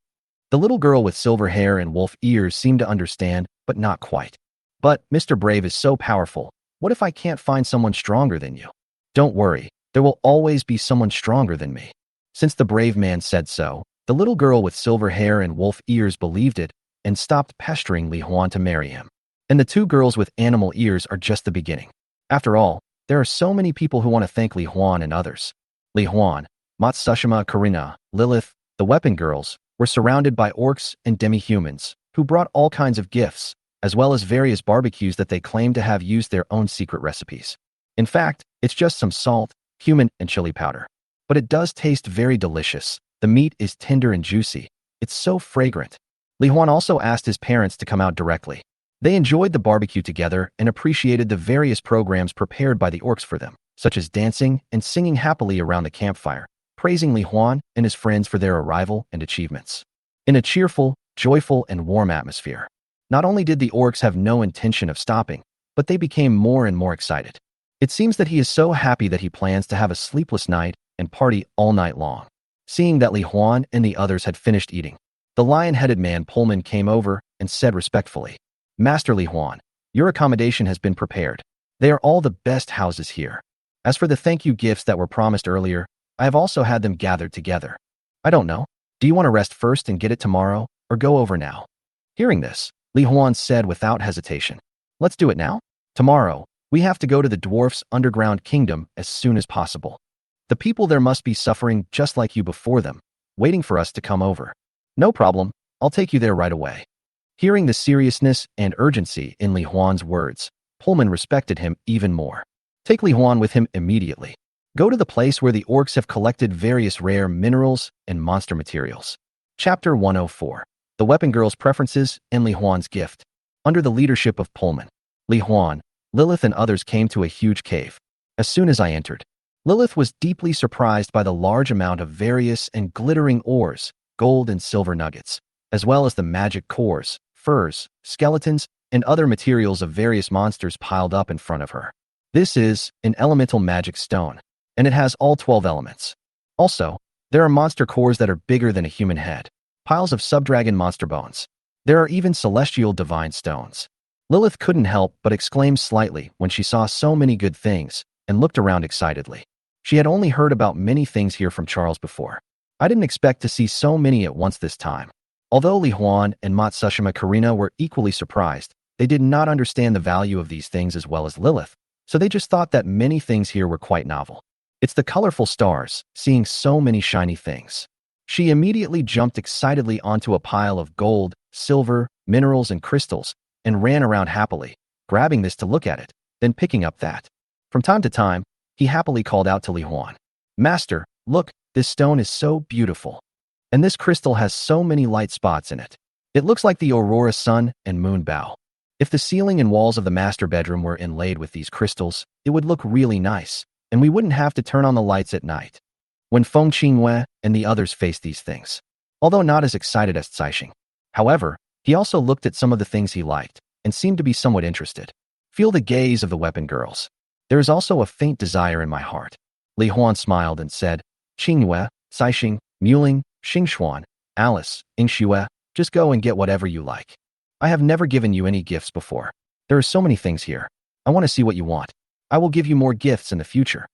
The little girl with silver hair and wolf ears seemed to understand, but not quite. "But Mr. Brave is so powerful. What if I can't find someone stronger than you?" "Don't worry, there will always be someone stronger than me." Since the brave man said so, the little girl with silver hair and wolf ears believed it and stopped pestering Li Huan to marry him. And the two girls with animal ears are just the beginning. After all, there are so many people who want to thank Li Huan and others. Li Huan, Matsushima, Karina, Lilith, the weapon girls, were surrounded by orcs and demi-humans, who brought all kinds of gifts, as well as various barbecues that they claimed to have used their own secret recipes. In fact, it's just some salt, cumin, and chili powder. But it does taste very delicious. The meat is tender and juicy. It's so fragrant. Li Huan also asked his parents to come out directly. They enjoyed the barbecue together and appreciated the various programs prepared by the orcs for them, such as dancing and singing happily around the campfire, praising Li Huan and his friends for their arrival and achievements. In a cheerful, joyful, and warm atmosphere. Not only did the orcs have no intention of stopping, but they became more and more excited. It seems that he is so happy that he plans to have a sleepless night and party all night long. Seeing that Li Huan and the others had finished eating, the lion-headed man Pullman came over and said respectfully, "Master Li Huan, your accommodation has been prepared. They are all the best houses here. As for the thank you gifts that were promised earlier, I have also had them gathered together. I don't know. Do you want to rest first and get it tomorrow, or go over now?" Hearing this, Li Huan said without hesitation, "Let's do it now. Tomorrow, we have to go to the dwarfs' underground kingdom as soon as possible. The people there must be suffering just like you before them, waiting for us to come over." "No problem, I'll take you there right away." Hearing the seriousness and urgency in Li Huan's words, Pullman respected him even more. Take Li Huan with him immediately. Go to the place where the orcs have collected various rare minerals and monster materials. Chapter 104. The Weapon Girl's Preferences and Li Huan's Gift. Under the leadership of Pullman, Li Huan, Lilith and others came to a huge cave. As soon as I entered, Lilith was deeply surprised by the large amount of various and glittering ores, gold and silver nuggets, as well as the magic cores, furs, skeletons, and other materials of various monsters piled up in front of her. This is an elemental magic stone, and it has all 12 elements. Also, there are monster cores that are bigger than a human head, piles of subdragon monster bones. There are even celestial divine stones. Lilith couldn't help but exclaim slightly when she saw so many good things and looked around excitedly. She had only heard about many things here from Charles before. I didn't expect to see so many at once this time. Although Li Huan and Matsushima Karina were equally surprised, they did not understand the value of these things as well as Lilith, so they just thought that many things here were quite novel. It's the colorful stars, seeing so many shiny things. She immediately jumped excitedly onto a pile of gold, silver, minerals, and crystals, and ran around happily, grabbing this to look at it, then picking up that. From time to time, he happily called out to Li Huan, "Master, look, this stone is so beautiful. And this crystal has so many light spots in it. It looks like the aurora sun and moon bow. If the ceiling and walls of the master bedroom were inlaid with these crystals, it would look really nice, and we wouldn't have to turn on the lights at night." When Feng Qingyue and the others faced these things, although not as excited as Caixing. However, he also looked at some of the things he liked, and seemed to be somewhat interested. Feel the gaze of the weapon girls. There is also a faint desire in my heart. Li Huan smiled and said, "Qingyue, Caixing, Muling, Xingxuan, Alice, Yingxue, just go and get whatever you like. I have never given you any gifts before. There are so many things here. I want to see what you want. I will give you more gifts in the future."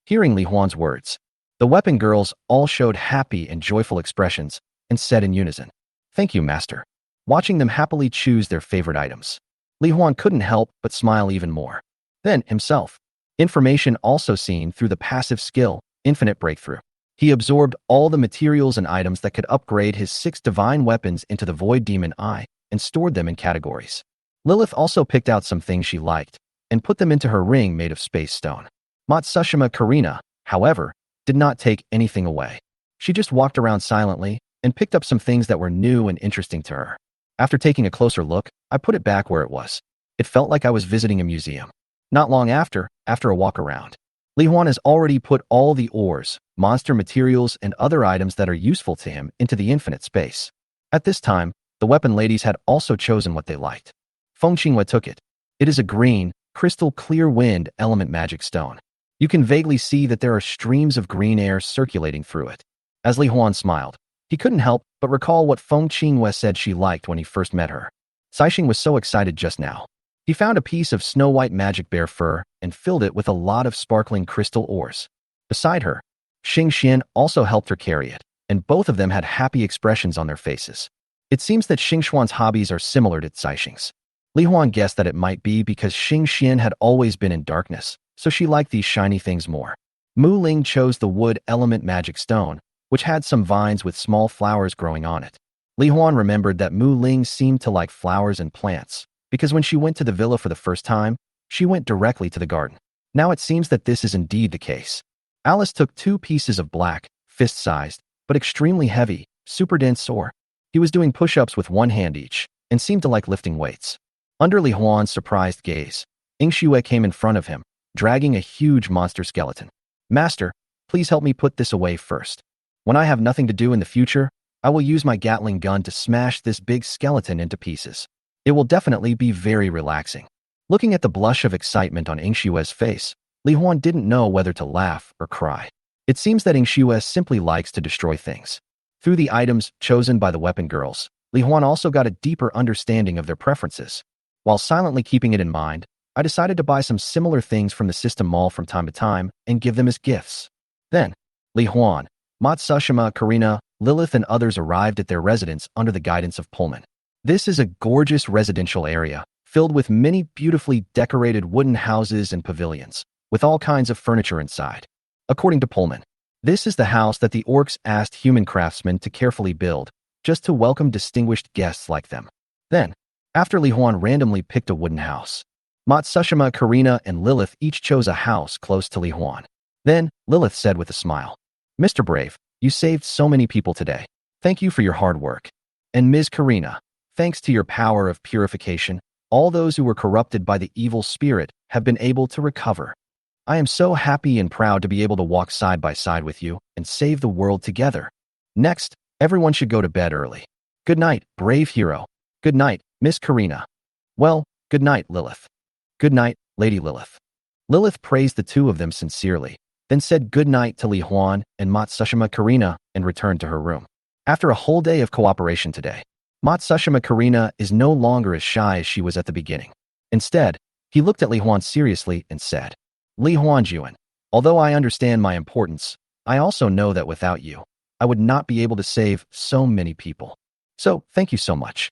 Hearing Li Huan's words, the weapon girls all showed happy and joyful expressions and said in unison, "Thank you, Master." Watching them happily choose their favorite items, Li Huan couldn't help but smile even more. Then, himself, information also seen through the passive skill, Infinite Breakthrough. He absorbed all the materials and items that could upgrade his 6 divine weapons into the Void Demon Eye and stored them in categories. Lilith also picked out some things she liked and put them into her ring made of space stone. Matsushima Karina, however, did not take anything away. She just walked around silently and picked up some things that were new and interesting to her. After taking a closer look, I put it back where it was. It felt like I was visiting a museum. Not long after a walk around, Li Huan has already put all the ores, monster materials, and other items that are useful to him into the infinite space. At this time, the weapon ladies had also chosen what they liked. Feng Qingyue took it. It is a green, crystal clear wind element magic stone. You can vaguely see that there are streams of green air circulating through it. As Li Huan smiled, he couldn't help but recall what Feng Qingyue said she liked when he first met her. Caixing was so excited just now. He found a piece of snow-white magic bear fur and filled it with a lot of sparkling crystal ores. Beside her, Xingxian also helped her carry it, and both of them had happy expressions on their faces. It seems that Xingxuan's hobbies are similar to Caixing's. Li Huan guessed that it might be because Xingxian had always been in darkness, so she liked these shiny things more. Mu Ling chose the wood element magic stone, which had some vines with small flowers growing on it. Li Huan remembered that Mu Ling seemed to like flowers and plants, because when she went to the villa for the first time, she went directly to the garden. Now it seems that this is indeed the case. Alice took 2 pieces of black, fist-sized, but extremely heavy, super dense ore. He was doing push-ups with one hand each, and seemed to like lifting weights. Under Li Huan's surprised gaze, Yingxue came in front of him, dragging a huge monster skeleton. "Master, please help me put this away first. When I have nothing to do in the future, I will use my Gatling gun to smash this big skeleton into pieces. It will definitely be very relaxing." Looking at the blush of excitement on Yingxue's face, Li Huan didn't know whether to laugh or cry. It seems that Yingxue simply likes to destroy things. Through the items chosen by the weapon girls, Li Huan also got a deeper understanding of their preferences. While silently keeping it in mind, I decided to buy some similar things from the system mall from time to time and give them as gifts. Then, Li Huan, Matsushima Karina, Lilith, and others arrived at their residence under the guidance of Pullman. This is a gorgeous residential area, filled with many beautifully decorated wooden houses and pavilions, with all kinds of furniture inside. According to Pullman, this is the house that the orcs asked human craftsmen to carefully build, just to welcome distinguished guests like them. Then, after Li Huan randomly picked a wooden house, Matsushima Karina and Lilith each chose a house close to Li Huan. Then, Lilith said with a smile, "Mr. Brave, you saved so many people today. Thank you for your hard work. And Ms. Karina, thanks to your power of purification, all those who were corrupted by the evil spirit have been able to recover. I am so happy and proud to be able to walk side by side with you and save the world together. Next, everyone should go to bed early. Good night, brave hero. Good night, Miss Karina. Well, good night, Lilith. Good night, Lady Lilith." Lilith praised the two of them sincerely, then said good night to Li Huan and Matsushima Karina and returned to her room. After a whole day of cooperation today, Matsushima Karina is no longer as shy as she was at the beginning. Instead, he looked at Li Huan seriously and said, "Li Huanjuan, Although I understand my importance, I also know that without you, I would not be able to save so many people. So, thank you so much.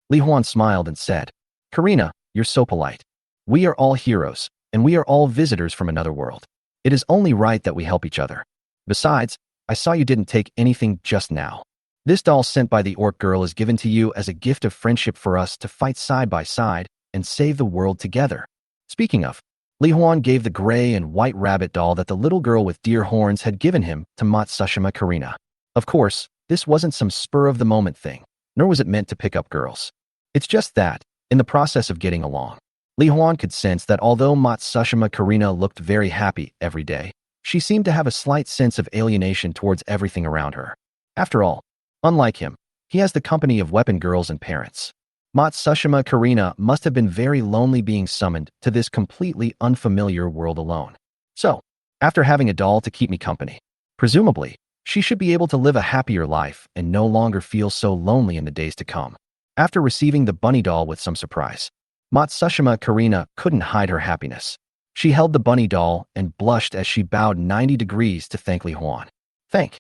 Li Huan smiled and said, Karina, you're so polite. We are all heroes, and we are all visitors from another world. It is only right that we help each other. Besides, I saw you didn't take anything just now. This doll sent by the orc girl is given to you as a gift of friendship for us to fight side by side and save the world together. Speaking of, Li Huan gave the gray and white rabbit doll that the little girl with deer horns had given him to Matsushima Karina. Of course, this wasn't some spur-of-the-moment thing, nor was it meant to pick up girls. It's just that, in the process of getting along, Li Huan could sense that although Matsushima Karina looked very happy every day, she seemed to have a slight sense of alienation towards everything around her. After all, unlike him, he has the company of weapon girls and parents. Matsushima Karina must have been very lonely being summoned to this completely unfamiliar world alone. So, after having a doll to keep me company, presumably, she should be able to live a happier life and no longer feel so lonely in the days to come. After receiving the bunny doll with some surprise, Matsushima Karina couldn't hide her happiness. She held the bunny doll and blushed as she bowed 90 degrees to thank Li Huan. Thank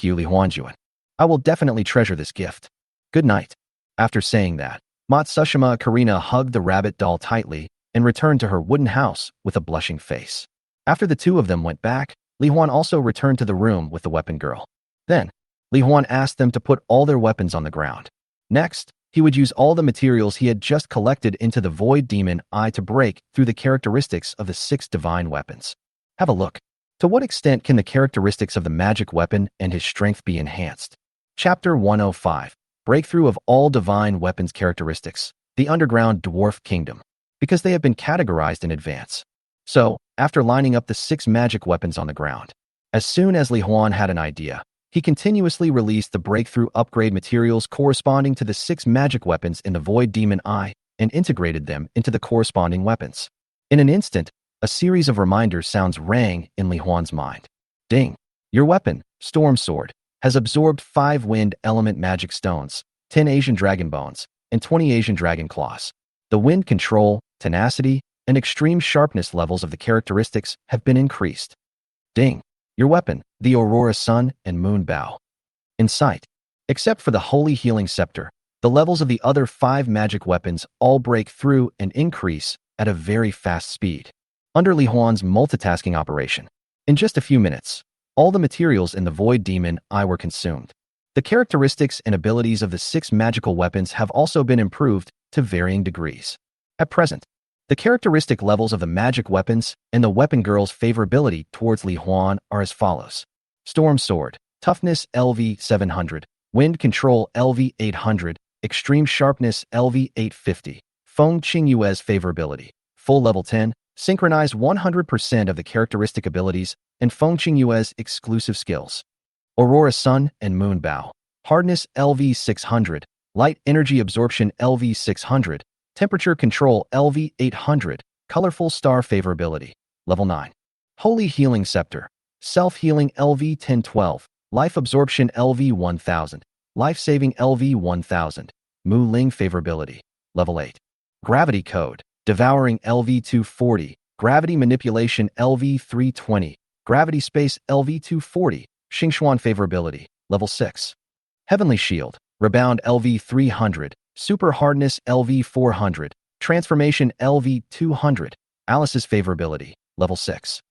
you, Li Huanjuan. I will definitely treasure this gift. Good night. After saying that, Matsushima Karina hugged the rabbit doll tightly and returned to her wooden house with a blushing face. After the two of them went back, Li Huan also returned to the room with the weapon girl. Then, Li Huan asked them to put all their weapons on the ground. Next, he would use all the materials he had just collected into the Void Demon Eye to break through the characteristics of the 6 divine weapons. Have a look. To what extent can the characteristics of the magic weapon and his strength be enhanced? Chapter 105. Breakthrough of all divine weapons characteristics, the underground dwarf kingdom, because they have been categorized in advance. So, after lining up the 6 magic weapons on the ground, as soon as Li Huan had an idea, he continuously released the breakthrough upgrade materials corresponding to the 6 magic weapons in the Void Demon Eye and integrated them into the corresponding weapons. In an instant, a series of reminder sounds rang in Li Huan's mind. Ding! Your weapon, Storm Sword, has absorbed 5 wind element magic stones, 10 Asian dragon bones, and 20 Asian dragon claws. The wind control, tenacity, and extreme sharpness levels of the characteristics have been increased. Ding! Your weapon, the Aurora Sun and Moon Bow. In sight. Except for the Holy Healing Scepter, the levels of the other 5 magic weapons all break through and increase at a very fast speed. Under Li Huan's multitasking operation, in just a few minutes, all the materials in the Void Demon Eye were consumed. The characteristics and abilities of the 6 magical weapons have also been improved to varying degrees. At present, the characteristic levels of the magic weapons and the weapon girl's favorability towards Li Huan are as follows. Storm Sword, Toughness LV 700, Wind Control LV 800, Extreme Sharpness LV 850, Feng Qingyue's favorability, Full Level 10, Synchronize 100% of the characteristic abilities and Feng Qingyue's exclusive skills. Aurora Sun and Moon Bow, Hardness LV 600, Light Energy Absorption LV 600, Temperature Control LV 800, Colorful Star Favorability, Level 9. Holy Healing Scepter, Self-Healing LV 1012, Life Absorption LV 1000, Life Saving LV 1000, Mu Ling Favorability, Level 8. Gravity Code, Devouring LV 240, Gravity Manipulation LV 320, Gravity Space LV 240, Xingxuan Favorability, Level 6. Heavenly Shield, Rebound LV 300, Super Hardness LV 400, Transformation LV 200, Alice's Favorability, Level 6.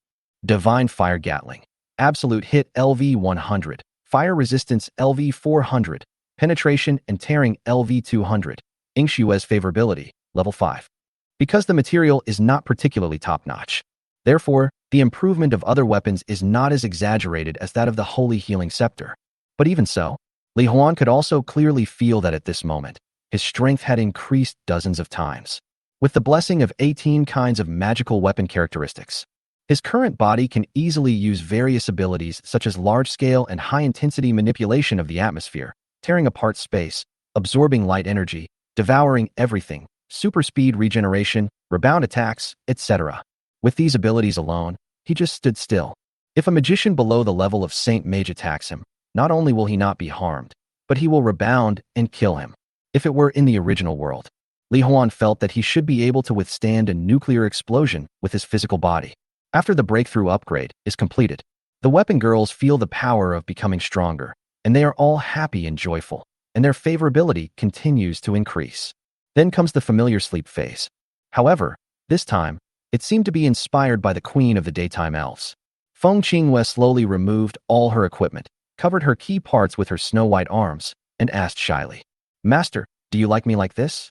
Divine Fire Gatling, Absolute Hit LV 100, Fire Resistance LV 400, Penetration and Tearing LV 200, Ingshue's Favorability, Level 5. Because the material is not particularly top-notch, therefore, the improvement of other weapons is not as exaggerated as that of the Holy Healing Scepter. But even so, Li Huan could also clearly feel that at this moment, his strength had increased dozens of times. With the blessing of 18 kinds of magical weapon characteristics, his current body can easily use various abilities such as large-scale and high-intensity manipulation of the atmosphere, tearing apart space, absorbing light energy, devouring everything, super speed regeneration, rebound attacks, etc. With these abilities alone, he just stood still. If a magician below the level of Saint Mage attacks him, not only will he not be harmed, but he will rebound and kill him. If it were in the original world, Li Huan felt that he should be able to withstand a nuclear explosion with his physical body. After the breakthrough upgrade is completed, the weapon girls feel the power of becoming stronger, and they are all happy and joyful, and their favorability continues to increase. Then comes the familiar sleep phase. However, this time, it seemed to be inspired by the queen of the daytime elves. Feng Qinghue slowly removed all her equipment, covered her key parts with her snow-white arms, and asked shyly, "Master, do you like me like this?"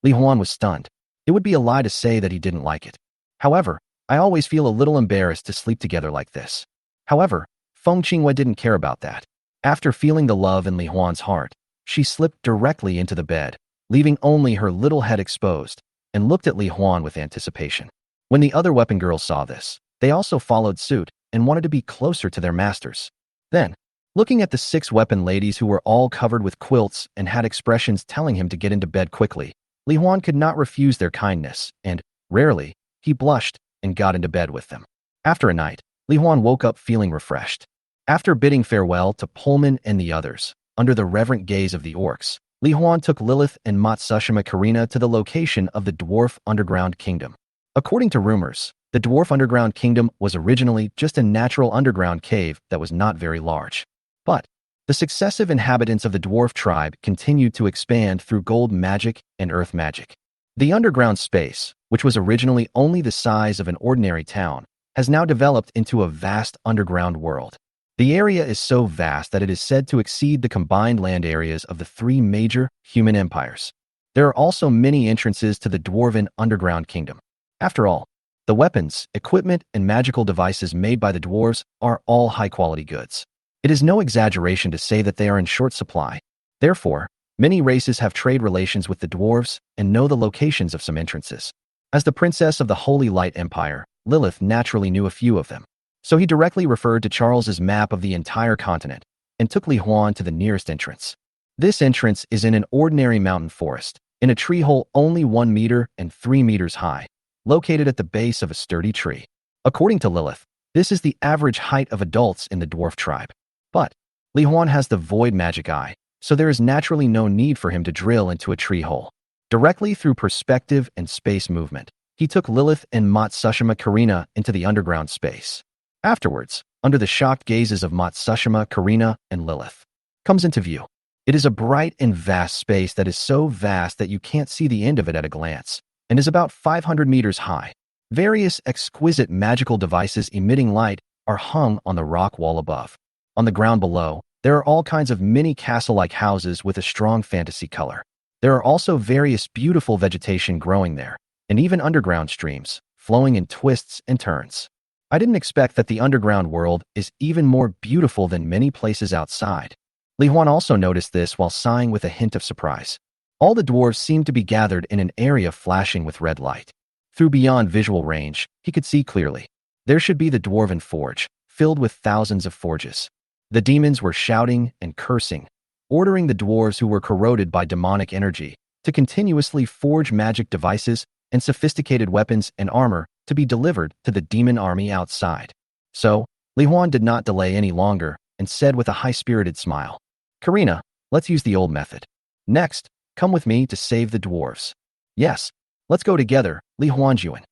Li Huan was stunned. It would be a lie to say that he didn't like it. However, I always feel a little embarrassed to sleep together like this. However, Feng Qinghue didn't care about that. After feeling the love in Li Huan's heart, she slipped directly into the bed, leaving only her little head exposed, and looked at Li Huan with anticipation. When the other weapon girls saw this, they also followed suit and wanted to be closer to their masters. Then, looking at the 6 weapon ladies who were all covered with quilts and had expressions telling him to get into bed quickly, Li Huan could not refuse their kindness, and, rarely, he blushed and got into bed with them. After a night, Li Huan woke up feeling refreshed. After bidding farewell to Pullman and the others, under the reverent gaze of the orcs, Li Huan took Lilith and Matsushima Karina to the location of the Dwarf Underground Kingdom. According to rumors, the Dwarf Underground Kingdom was originally just a natural underground cave that was not very large. But the successive inhabitants of the dwarf tribe continued to expand through gold magic and earth magic. The underground space, which was originally only the size of an ordinary town, has now developed into a vast underground world. The area is so vast that it is said to exceed the combined land areas of the 3 major human empires. There are also many entrances to the Dwarven Underground Kingdom. After all, the weapons, equipment, and magical devices made by the dwarves are all high-quality goods. It is no exaggeration to say that they are in short supply. Therefore, many races have trade relations with the dwarves and know the locations of some entrances. As the princess of the Holy Light Empire, Lilith naturally knew a few of them. So he directly referred to Charles's map of the entire continent and took Li Huan to the nearest entrance. This entrance is in an ordinary mountain forest, in a tree hole only 1 meter and 3 meters high, located at the base of a sturdy tree. According to Lilith, this is the average height of adults in the dwarf tribe. But Li Huan has the void magic eye, so there is naturally no need for him to drill into a tree hole. Directly through perspective and space movement, he took Lilith and Matsushima Karina into the underground space. Afterwards, under the shocked gazes of Matsushima, Karina, and Lilith, comes into view. It is a bright and vast space that is so vast that you can't see the end of it at a glance, and is about 500 meters high. Various exquisite magical devices emitting light are hung on the rock wall above. On the ground below, there are all kinds of mini castle-like houses with a strong fantasy color. There are also various beautiful vegetation growing there, and even underground streams, flowing in twists and turns. I didn't expect that the underground world is even more beautiful than many places outside. Li Huan also noticed this while sighing with a hint of surprise. All the dwarves seemed to be gathered in an area flashing with red light. Through beyond visual range, he could see clearly. There should be the dwarven forge, filled with thousands of forges. The demons were shouting and cursing, ordering the dwarves who were corroded by demonic energy to continuously forge magic devices and sophisticated weapons and armor to be delivered to the demon army outside. So, Li Huan did not delay any longer and said with a high-spirited smile, "Karina, let's use the old method. Next, come with me to save the dwarves." "Yes, let's go together, Li Huanjuan."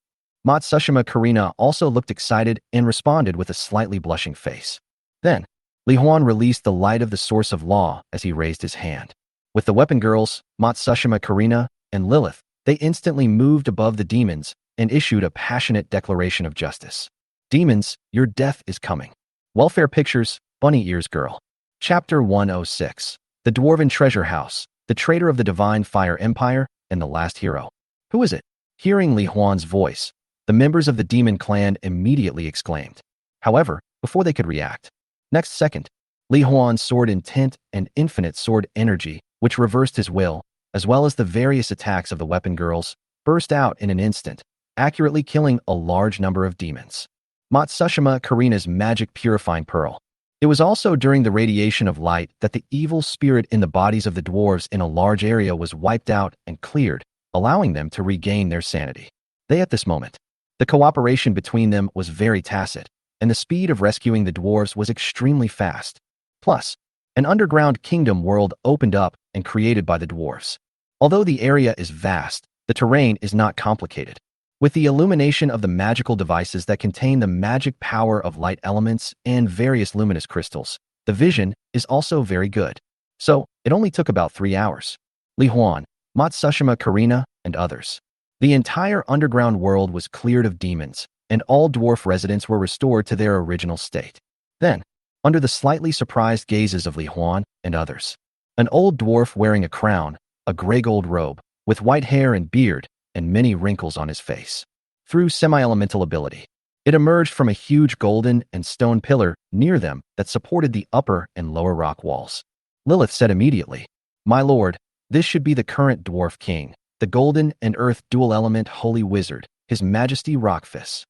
Matsushima Karina also looked excited and responded with a slightly blushing face. Then, Li Huan released the light of the source of law as he raised his hand. With the weapon girls, Matsushima Karina, and Lilith, they instantly moved above the demons and issued a passionate declaration of justice. "Demons, your death is coming." Welfare Pictures, Bunny Ears Girl. Chapter 106. The Dwarven Treasure House, the Traitor of the Divine Fire Empire, and the Last Hero. "Who is it?" Hearing Li Huan's voice, the members of the demon clan immediately exclaimed. However, before they could react, next second, Li Huan's sword intent and infinite sword energy, which reversed his will, as well as the various attacks of the weapon girls, burst out in an instant, accurately killing a large number of demons. Matsushima Karina's magic purifying pearl. It was also during the radiation of light that the evil spirit in the bodies of the dwarves in a large area was wiped out and cleared, allowing them to regain their sanity. At this moment, the cooperation between them was very tacit, and the speed of rescuing the dwarves was extremely fast. Plus, an underground kingdom world opened up and created by the dwarves. Although the area is vast, the terrain is not complicated. with the illumination of the magical devices that contain the magic power of light elements and various luminous crystals. The vision is also very good. So, it only took about 3 hours. Li Huan, Matsushima Karina, and others. The entire underground world was cleared of demons, and all dwarf residents were restored to their original state. Then, under the slightly surprised gazes of Li Huan and others, an old dwarf wearing a crown, a gray gold robe, with white hair and beard, and many wrinkles on his face. Through semi-elemental ability, it emerged from a huge golden and stone pillar near them that supported the upper and lower rock walls. Lilith said immediately, "My lord, this should be the current dwarf king, the golden and earth dual-element holy wizard, His Majesty Rockfish."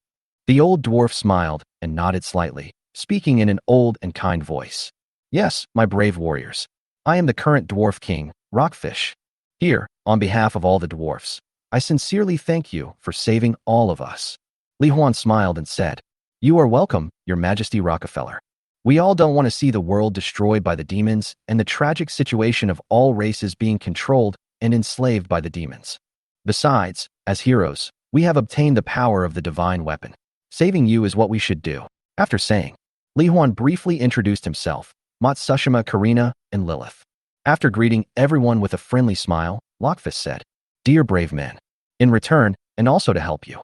The old dwarf smiled and nodded slightly, speaking in an old and kind voice. "Yes, my brave warriors. I am the current dwarf king, Rockfish. Here, on behalf of all the dwarfs, I sincerely thank you for saving all of us." Li Huan smiled and said, "You are welcome, Your Majesty Rockefeller. We all don't want to see the world destroyed by the demons and the tragic situation of all races being controlled and enslaved by the demons. Besides, as heroes, we have obtained the power of the divine weapon. Saving you is what we should do." After saying, Li Huan briefly introduced himself, Matsushima Karina, and Lilith. After greeting everyone with a friendly smile, Lockfish said, "Dear brave men, in return, and also to help you.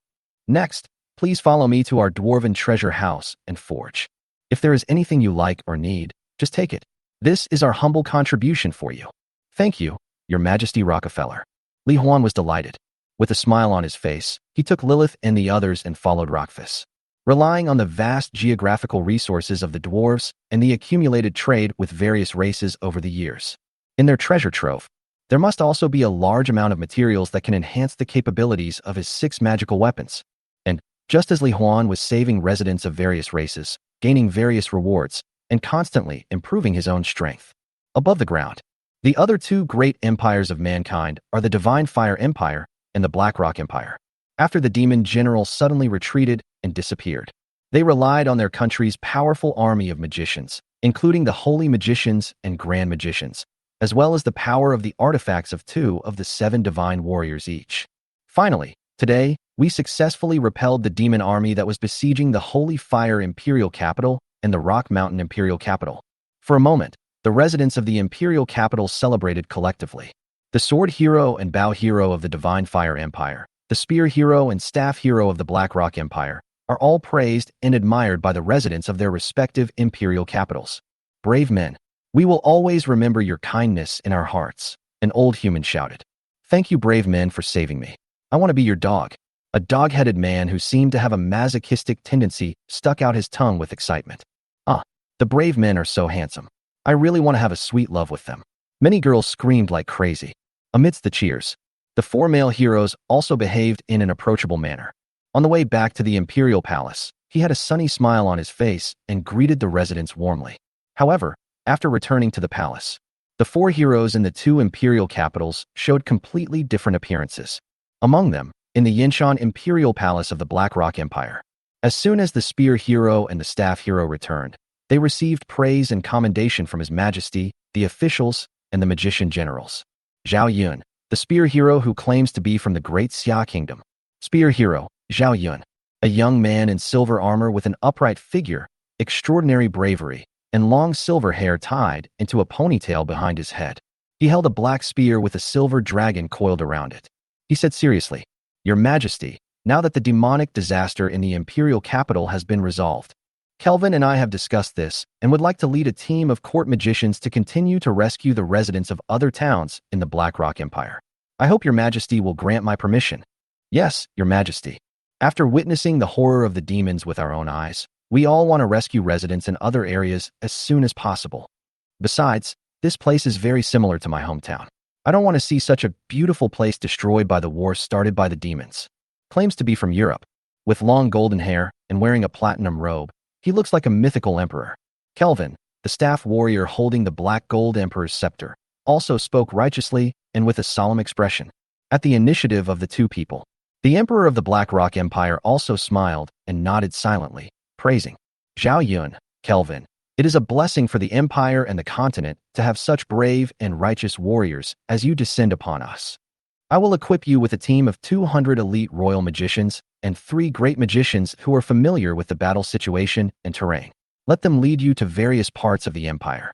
Next, please follow me to our dwarven treasure house and forge. If there is anything you like or need, just take it. This is our humble contribution for you. Thank you, Your Majesty Rockefeller." Li Huan was delighted. With a smile on his face, he took Lilith and the others and followed Rockfish. Relying on the vast geographical resources of the dwarves and the accumulated trade with various races over the years. In their treasure trove, there must also be a large amount of materials that can enhance the capabilities of his 6 magical weapons. And, just as Li Huan was saving residents of various races, gaining various rewards, and constantly improving his own strength. Above the ground, the other 2 great empires of mankind are the Divine Fire Empire and the Black Rock Empire. After the demon general suddenly retreated and disappeared, they relied on their country's powerful army of magicians, including the holy magicians and grand magicians, as well as the power of the artifacts of 2 of the 7 divine warriors each. Finally, today, we successfully repelled the demon army that was besieging the Holy Fire Imperial Capital and the Rock Mountain Imperial Capital. For a moment, the residents of the Imperial Capital celebrated collectively. The Sword Hero and Bow Hero of the Divine Fire Empire, the Spear Hero and Staff Hero of the Black Rock Empire, are all praised and admired by the residents of their respective imperial capitals. "Brave men, we will always remember your kindness in our hearts," an old human shouted. "Thank you, brave men, for saving me. I want to be your dog." A dog-headed man who seemed to have a masochistic tendency stuck out his tongue with excitement. "Ah, the brave men are so handsome. I really want to have a sweet love with them." Many girls screamed like crazy. Amidst the cheers, the 4 male heroes also behaved in an approachable manner. On the way back to the Imperial Palace, he had a sunny smile on his face and greeted the residents warmly. However, after returning to the palace, the 4 heroes in the 2 imperial capitals showed completely different appearances. Among them, in the Yinshan Imperial Palace of the Black Rock Empire, as soon as the Spear Hero and the Staff Hero returned, they received praise and commendation from His Majesty, the officials, and the magician generals. Zhao Yun, the Spear Hero who claims to be from the Great Xia Kingdom. Spear Hero, Zhao Yun, a young man in silver armor with an upright figure, extraordinary bravery, and long silver hair tied into a ponytail behind his head. He held a black spear with a silver dragon coiled around it. He said seriously, "Your Majesty, now that the demonic disaster in the imperial capital has been resolved, Kelvin and I have discussed this and would like to lead a team of court magicians to continue to rescue the residents of other towns in the Black Rock Empire. I hope Your Majesty will grant my permission." "Yes, Your Majesty. After witnessing the horror of the demons with our own eyes, we all want to rescue residents in other areas as soon as possible. Besides, this place is very similar to my hometown. I don't want to see such a beautiful place destroyed by the war started by the demons." Claims to be from Europe. With long golden hair and wearing a platinum robe, he looks like a mythical emperor. Kelvin, the staff warrior holding the black gold emperor's scepter, also spoke righteously and with a solemn expression. At the initiative of the 2 people, the emperor of the Black Rock Empire also smiled and nodded silently, praising Zhao Yun. "Kelvin, it is a blessing for the empire and the continent to have such brave and righteous warriors as you descend upon us." I will equip you with a team of 200 elite royal magicians and 3 great magicians who are familiar with the battle situation and terrain. Let them lead you to various parts of the empire.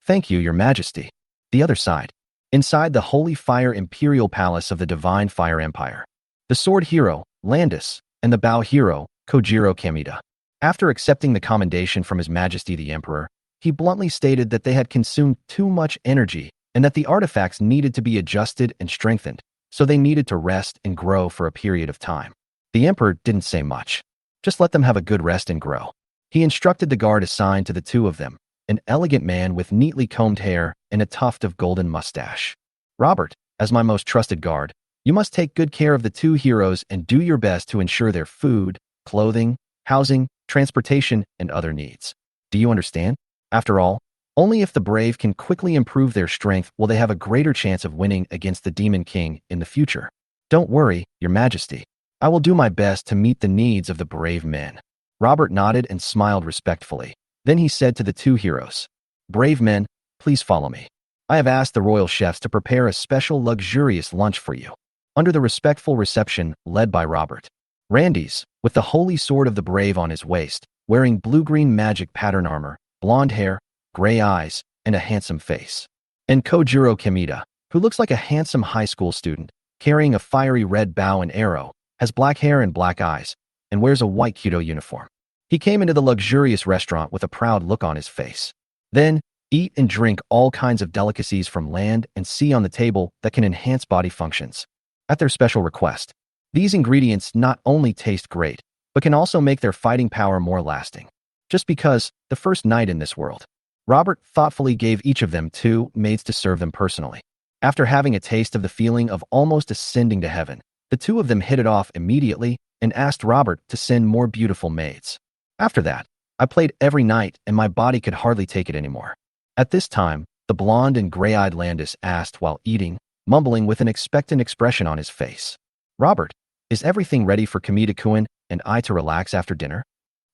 Thank you, your majesty. The other side. Inside the Holy Fire Imperial Palace of the Divine Fire Empire. The sword hero, Landis, and the bow hero, Kojiro Kamita. After accepting the commendation from His Majesty the Emperor, he bluntly stated that they had consumed too much energy and that the artifacts needed to be adjusted and strengthened, so they needed to rest and grow for a period of time. The Emperor didn't say much. Just let them have a good rest and grow. He instructed the guard assigned to the 2 of them, an elegant man with neatly combed hair and a tuft of golden mustache. Robert, as my most trusted guard, you must take good care of the 2 heroes and do your best to ensure their food, clothing, housing, transportation, and other needs. Do you understand? After all, only if the brave can quickly improve their strength will they have a greater chance of winning against the Demon King in the future. Don't worry, your majesty. I will do my best to meet the needs of the brave men. Robert nodded and smiled respectfully. Then he said to the 2 heroes, Brave men, please follow me. I have asked the royal chefs to prepare a special luxurious lunch for you. Under the respectful reception led by Robert. Randy's, with the holy sword of the brave on his waist, wearing blue-green magic pattern armor, blonde hair, gray eyes, and a handsome face. And Kojiro Kamita, who looks like a handsome high school student, carrying a fiery red bow and arrow, has black hair and black eyes, and wears a white Kyudo uniform. He came into the luxurious restaurant with a proud look on his face. Then, eat and drink all kinds of delicacies from land and sea on the table that can enhance body functions. At their special request, these ingredients not only taste great, but can also make their fighting power more lasting. Just because, the first night in this world, Robert thoughtfully gave each of them 2 maids to serve them personally. After having a taste of the feeling of almost ascending to heaven, the 2 of them hit it off immediately and asked Robert to send more beautiful maids. After that, I played every night and my body could hardly take it anymore. At this time, the blonde and gray-eyed Landis asked while eating, mumbling with an expectant expression on his face. Robert, is everything ready for Kamita-kun and I to relax after dinner?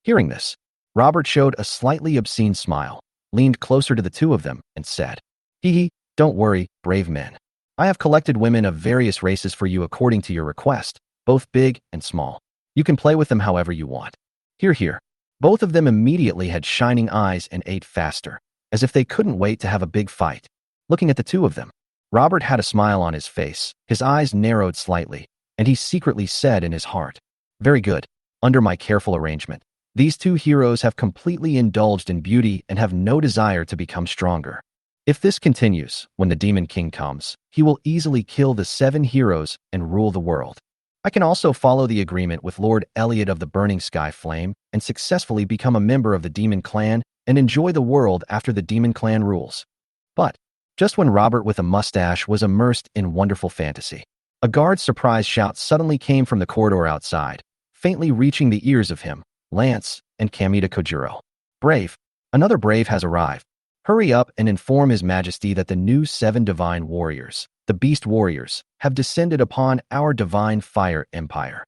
Hearing this, Robert showed a slightly obscene smile, leaned closer to the 2 of them, and said, Hee hee, don't worry, brave men. I have collected women of various races for you according to your request, both big and small. You can play with them however you want. Here. Both of them immediately had shining eyes and ate faster, as if they couldn't wait to have a big fight. Looking at the 2 of them, Robert had a smile on his face, his eyes narrowed slightly, and he secretly said in his heart, Very good. Under my careful arrangement, these 2 heroes have completely indulged in beauty and have no desire to become stronger. If this continues, when the Demon King comes, he will easily kill the 7 heroes and rule the world. I can also follow the agreement with Lord Elliot of the Burning Sky Flame and successfully become a member of the Demon Clan and enjoy the world after the Demon Clan rules. But, just when Robert with a mustache was immersed in wonderful fantasy, a guard's surprise shout suddenly came from the corridor outside, faintly reaching the ears of him, Lance, and Kamita Kojiro. Brave, another brave has arrived. Hurry up and inform His Majesty that the new 7 divine warriors, the Beast Warriors, have descended upon our divine fire empire.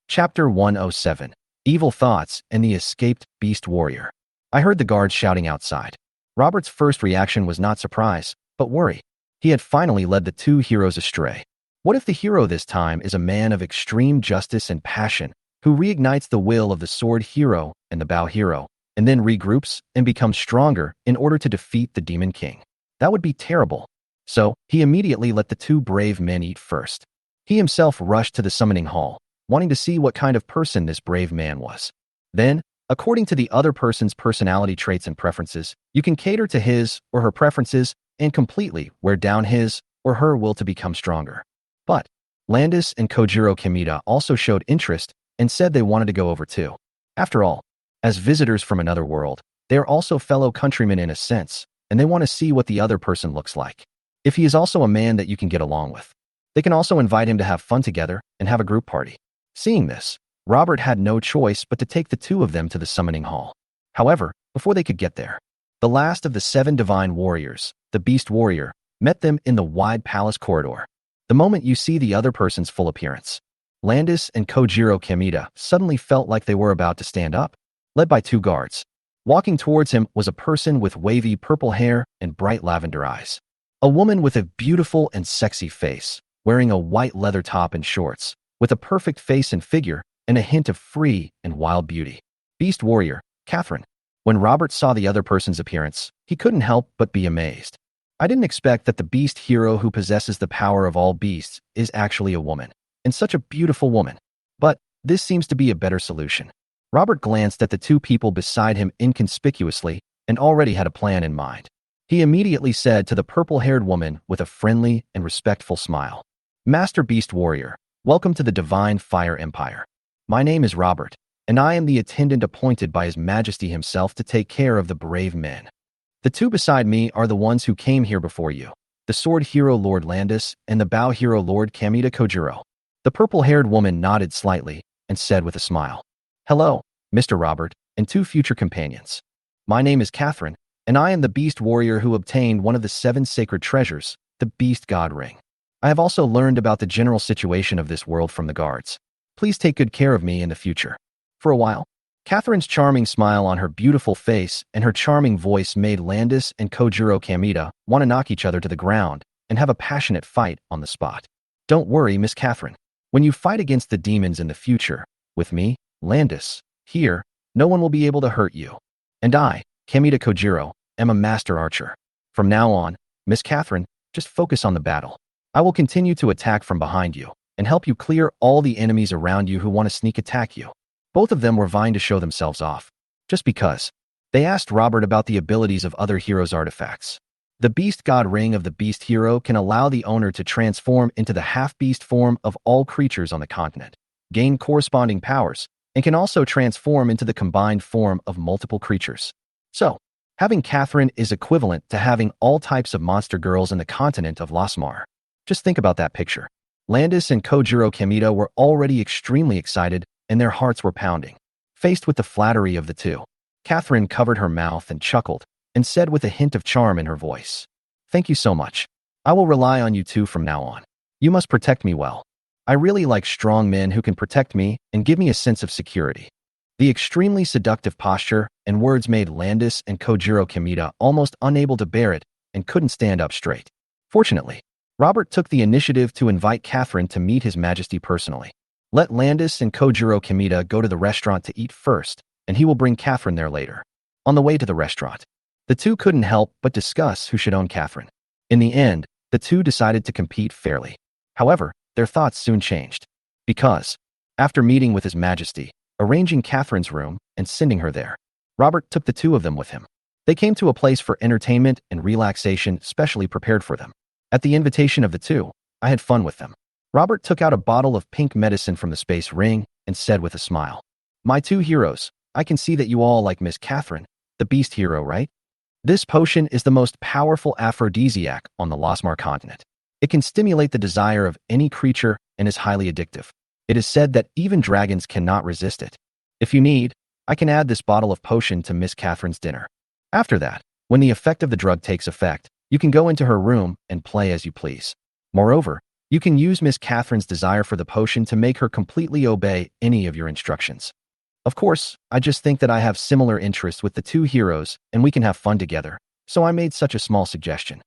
Chapter 107, Evil Thoughts and the Escaped Beast Warrior. I heard the guards shouting outside. Robert's first reaction was not surprise, but worry. He had finally led the 2 heroes astray. What if the hero this time is a man of extreme justice and passion, who reignites the will of the sword hero and the bow hero, and then regroups and becomes stronger in order to defeat the Demon King? That would be terrible. So, he immediately let the 2 brave men eat first. He himself rushed to the summoning hall, wanting to see what kind of person this brave man was. Then, according to the other person's personality traits and preferences, you can cater to his or her preferences and completely wear down his or her will to become stronger. But, Landis and Kojiro Kamita also showed interest and said they wanted to go over too. After all, as visitors from another world, they are also fellow countrymen in a sense, and they want to see what the other person looks like. If he is also a man that you can get along with, they can also invite him to have fun together and have a group party. Seeing this, Robert had no choice but to take the 2 of them to the summoning hall. However, before they could get there, the last of the 7 divine warriors, the Beast Warrior, met them in the wide palace corridor. The moment you see the other person's full appearance, Landis and Kojiro Kamita suddenly felt like they were about to stand up, led by 2 guards. Walking towards him was a person with wavy purple hair and bright lavender eyes. A woman with a beautiful and sexy face, wearing a white leather top and shorts, with a perfect face and figure and a hint of free and wild beauty. Beast warrior, Catherine. When Robert saw the other person's appearance, he couldn't help but be amazed. I didn't expect that the beast hero who possesses the power of all beasts is actually a woman, and such a beautiful woman. But this seems to be a better solution. Robert glanced at the two people beside him inconspicuously and already had a plan in mind. He immediately said to the purple-haired woman with a friendly and respectful smile, "Master Beast Warrior, welcome to the Divine Fire Empire. My name is Robert, and I am the attendant appointed by His Majesty himself to take care of the brave men. The two beside me are the ones who came here before you, the sword hero Lord Landis and the bow hero Lord Kamita Kojiro." The purple-haired woman nodded slightly and said with a smile, "Hello, Mr. Robert, and two future companions. My name is Catherine, and I am the beast warrior who obtained one of the 7 sacred treasures, the Beast God Ring. I have also learned about the general situation of this world from the guards. Please take good care of me in the future." For a while, Catherine's charming smile on her beautiful face and her charming voice made Landis and Kojiro Kamita want to knock each other to the ground and have a passionate fight on the spot. "Don't worry, Miss Catherine. When you fight against the demons in the future, with me, Landis, here, no one will be able to hurt you. And I, Kamita Kojiro, am a master archer. From now on, Miss Catherine, just focus on the battle. I will continue to attack from behind you and help you clear all the enemies around you who want to sneak attack you." Both of them were vying to show themselves off, just because. They asked Robert about the abilities of other heroes' artifacts. The Beast God Ring of the Beast Hero can allow the owner to transform into the half-beast form of all creatures on the continent, gain corresponding powers, and can also transform into the combined form of multiple creatures. So, having Catherine is equivalent to having all types of monster girls in the continent of Lasmar. Just think about that picture. Landis and Kojiro Kamita were already extremely excited, and their hearts were pounding. Faced with the flattery of the two, Catherine covered her mouth and chuckled, and said with a hint of charm in her voice, "Thank you so much. I will rely on you two from now on. You must protect me well. I really like strong men who can protect me and give me a sense of security." The extremely seductive posture and words made Landis and Kojiro Kamita almost unable to bear it and couldn't stand up straight. Fortunately, Robert took the initiative to invite Catherine to meet His Majesty personally. Let Landis and Kojiro Kamita go to the restaurant to eat first, and he will bring Catherine there later. On the way to the restaurant, the two couldn't help but discuss who should own Catherine. In the end, the two decided to compete fairly. However, their thoughts soon changed. Because, after meeting with His Majesty, arranging Catherine's room, and sending her there, Robert took the two of them with him. They came to a place for entertainment and relaxation specially prepared for them. At the invitation of the two, I had fun with them. Robert took out a bottle of pink medicine from the space ring and said with a smile, "My two heroes, I can see that you all like Miss Catherine, the beast hero, right? This potion is the most powerful aphrodisiac on the Lasmar continent. It can stimulate the desire of any creature and is highly addictive. It is said that even dragons cannot resist it. If you need, I can add this bottle of potion to Miss Catherine's dinner. After that, when the effect of the drug takes effect, you can go into her room and play as you please. Moreover, you can use Miss Catherine's desire for the potion to make her completely obey any of your instructions. Of course, I just think that I have similar interests with the two heroes and we can have fun together, so I made such a small suggestion.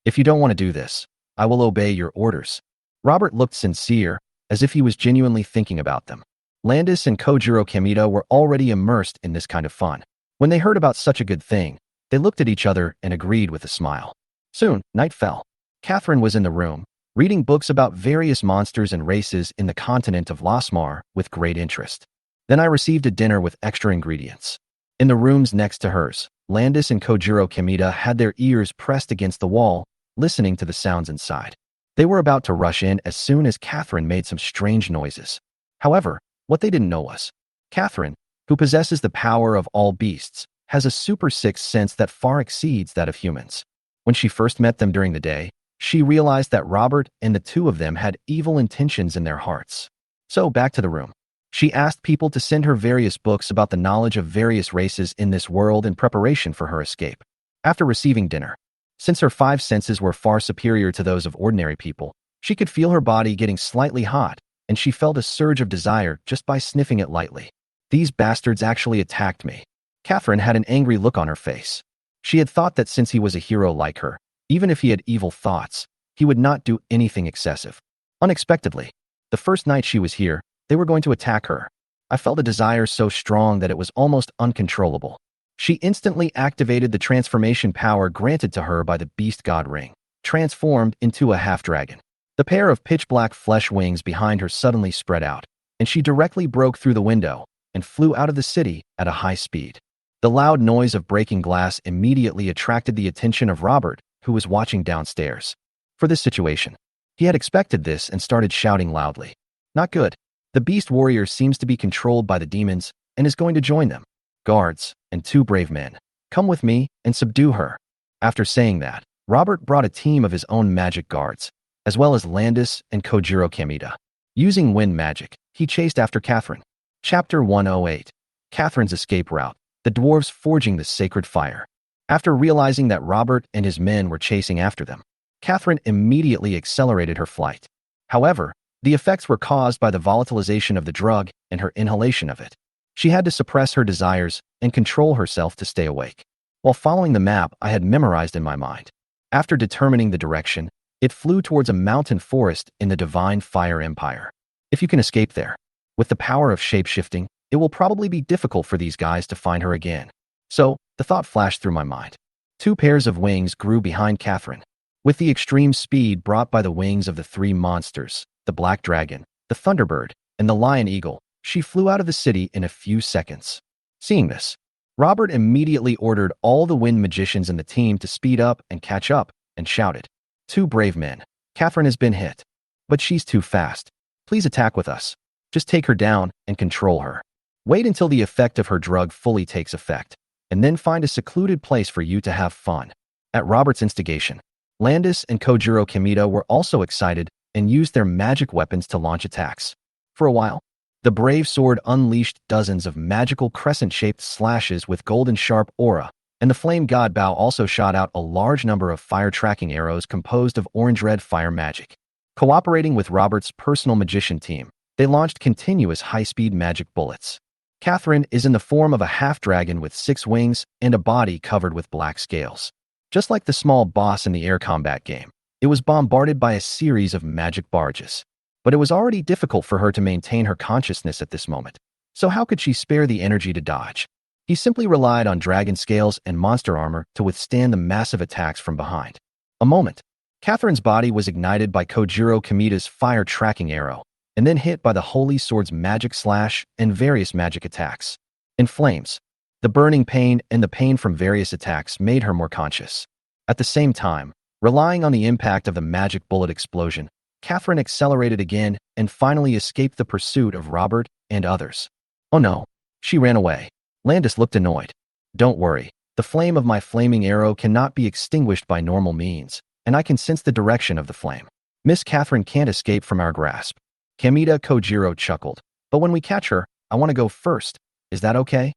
If you don't want to do this, I will obey your orders." Robert looked sincere, as if he was genuinely thinking about them. Landis and Kojiro Kamita were already immersed in this kind of fun. When they heard about such a good thing, they looked at each other and agreed with a smile. Soon, night fell. Catherine was in the room, reading books about various monsters and races in the continent of Lasmar with great interest. Then I received a dinner with extra ingredients. In the rooms next to hers, Landis and Kojiro Kamita had their ears pressed against the wall, listening to the sounds inside. They were about to rush in as soon as Catherine made some strange noises. However, what they didn't know was, Catherine, who possesses the power of all beasts, has a super sixth sense that far exceeds that of humans. When she first met them during the day, she realized that Robert and the two of them had evil intentions in their hearts. So back to the room. She asked people to send her various books about the knowledge of various races in this world in preparation for her escape. After receiving dinner, since her 5 senses were far superior to those of ordinary people, she could feel her body getting slightly hot, and she felt a surge of desire just by sniffing it lightly. These bastards actually attacked me. Catherine had an angry look on her face. She had thought that since he was a hero like her, even if he had evil thoughts, he would not do anything excessive. Unexpectedly, the first night she was here, they were going to attack her. I felt a desire so strong that it was almost uncontrollable. She instantly activated the transformation power granted to her by the beast god ring, transformed into a half-dragon. The pair of pitch-black flesh wings behind her suddenly spread out, and she directly broke through the window and flew out of the city at a high speed. The loud noise of breaking glass immediately attracted the attention of Robert, who was watching downstairs. For this situation, he had expected this and started shouting loudly. Not good. The beast warrior seems to be controlled by the demons and is going to join them. Guards and 2 brave men, come with me and subdue her. After saying that, Robert brought a team of his own magic guards, as well as Landis and Kojiro Kamita. Using wind magic, he chased after Catherine. Chapter 108. Catherine's escape route. The dwarves forging the sacred fire. After realizing that Robert and his men were chasing after them, Catherine immediately accelerated her flight. However, the effects were caused by the volatilization of the drug and her inhalation of it. She had to suppress her desires and control herself to stay awake. While following the map I had memorized in my mind, after determining the direction, it flew towards a mountain forest in the Divine Fire Empire. If you can escape there, with the power of shape-shifting, it will probably be difficult for these guys to find her again. So, the thought flashed through my mind. 2 pairs of wings grew behind Catherine. With the extreme speed brought by the wings of the 3 monsters, the Black Dragon, the Thunderbird, and the Lion Eagle, she flew out of the city in a few seconds. Seeing this, Robert immediately ordered all the wind magicians in the team to speed up and catch up, and shouted, 2 brave men, Catherine has been hit. But she's too fast. Please attack with us. Just take her down and control her. Wait until the effect of her drug fully takes effect, and then find a secluded place for you to have fun. At Robert's instigation, Landis and Kojiro Kamita were also excited and used their magic weapons to launch attacks. For a while, the brave sword unleashed dozens of magical crescent-shaped slashes with golden sharp aura, and the flame god Bao also shot out a large number of fire-tracking arrows composed of orange-red fire magic. Cooperating with Robert's personal magician team, they launched continuous high-speed magic bullets. Catherine is in the form of a half-dragon with 6 wings and a body covered with black scales. Just like the small boss in the air combat game, it was bombarded by a series of magic barges. But it was already difficult for her to maintain her consciousness at this moment. So how could she spare the energy to dodge? He simply relied on dragon scales and monster armor to withstand the massive attacks from behind. A moment. Catherine's body was ignited by Kojiro Kamita's fire-tracking arrow, and then hit by the Holy Sword's magic slash and various magic attacks. In flames, the burning pain and the pain from various attacks made her more conscious. At the same time, relying on the impact of the magic bullet explosion, Catherine accelerated again and finally escaped the pursuit of Robert and others. Oh no, she ran away. Landis looked annoyed. Don't worry, the flame of my flaming arrow cannot be extinguished by normal means, and I can sense the direction of the flame. Miss Catherine can't escape from our grasp. Kamita Kojiro chuckled. But when we catch her, I want to go first. Is that okay?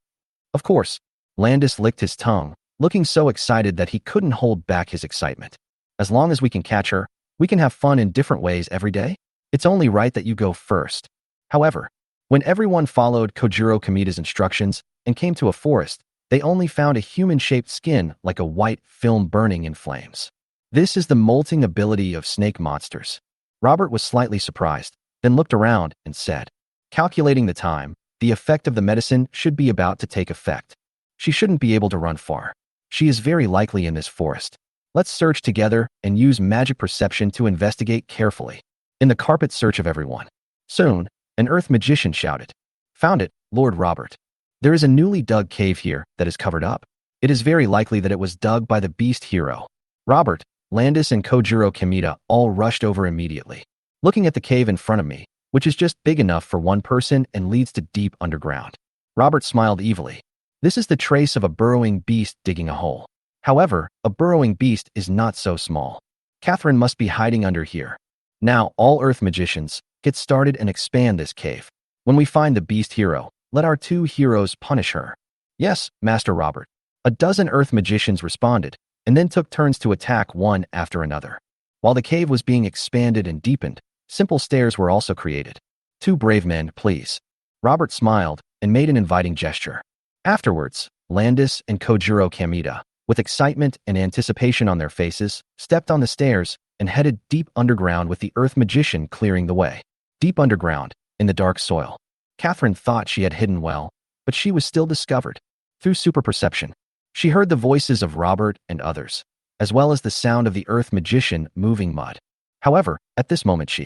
Of course. Landis licked his tongue, looking so excited that he couldn't hold back his excitement. As long as we can catch her, we can have fun in different ways every day. It's only right that you go first. However, when everyone followed Kojiro Kamita's instructions and came to a forest, they only found a human-shaped skin like a white film burning in flames. This is the molting ability of snake monsters. Robert was slightly surprised, then looked around and said, calculating the time, the effect of the medicine should be about to take effect. She shouldn't be able to run far. She is very likely in this forest. Let's search together and use magic perception to investigate carefully. In the carpet search of everyone. Soon, an earth magician shouted, found it, Lord Robert. There is a newly dug cave here that is covered up. It is very likely that it was dug by the beast hero. Robert, Landis, and Kojiro Kamita all rushed over immediately. Looking at the cave in front of me, which is just big enough for one person and leads to deep underground. Robert smiled evilly. This is the trace of a burrowing beast digging a hole. However, a burrowing beast is not so small. Catherine must be hiding under here. Now, all earth magicians, get started and expand this cave. When we find the beast hero, let our 2 heroes punish her. Yes, Master Robert. A dozen earth magicians responded, and then took turns to attack one after another. While the cave was being expanded and deepened, simple stairs were also created. 2 brave men, please. Robert smiled and made an inviting gesture. Afterwards, Landis and Kojiro Kamita, with excitement and anticipation on their faces, stepped on the stairs and headed deep underground with the Earth Magician clearing the way. Deep underground, in the dark soil. Catherine thought she had hidden well, but she was still discovered. Through superperception, she heard the voices of Robert and others, as well as the sound of the Earth Magician moving mud. However, at this moment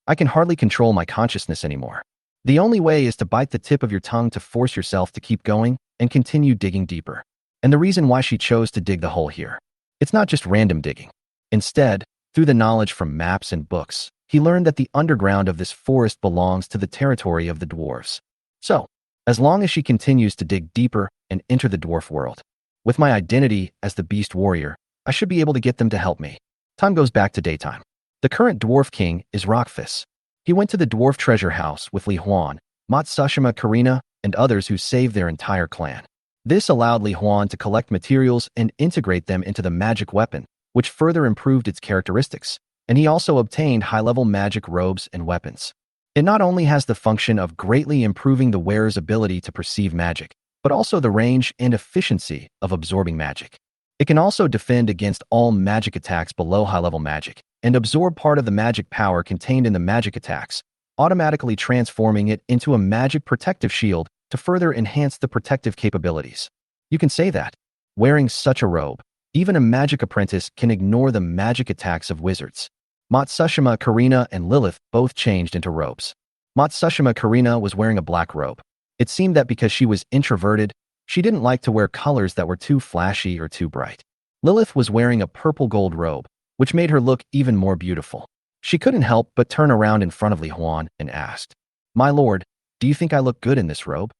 I can hardly control my consciousness anymore. The only way is to bite the tip of your tongue to force yourself to keep going and continue digging deeper. And the reason why she chose to dig the hole here. It's not just random digging. Instead, through the knowledge from maps and books, he learned that the underground of this forest belongs to the territory of the dwarves. So, as long as she continues to dig deeper and enter the dwarf world, with my identity as the beast warrior, I should be able to get them to help me. Time goes back to daytime. The current dwarf king is Rockfist. He went to the dwarf treasure house with Li Huan, Matsushima Karina, and others who saved their entire clan. This allowed Li Huan to collect materials and integrate them into the magic weapon, which further improved its characteristics, and he also obtained high-level magic robes and weapons. It not only has the function of greatly improving the wearer's ability to perceive magic, but also the range and efficiency of absorbing magic. It can also defend against all magic attacks below high-level magic, and absorb part of the magic power contained in the magic attacks, automatically transforming it into a magic protective shield to further enhance the protective capabilities. You can say that, wearing such a robe, even a magic apprentice can ignore the magic attacks of wizards. Matsushima Karina and Lilith both changed into robes. Matsushima Karina was wearing a black robe. It seemed that because she was introverted, she didn't like to wear colors that were too flashy or too bright. Lilith was wearing a purple gold robe, which made her look even more beautiful. She couldn't help but turn around in front of Li Huan and asked, "My lord, do you think I look good in this robe?"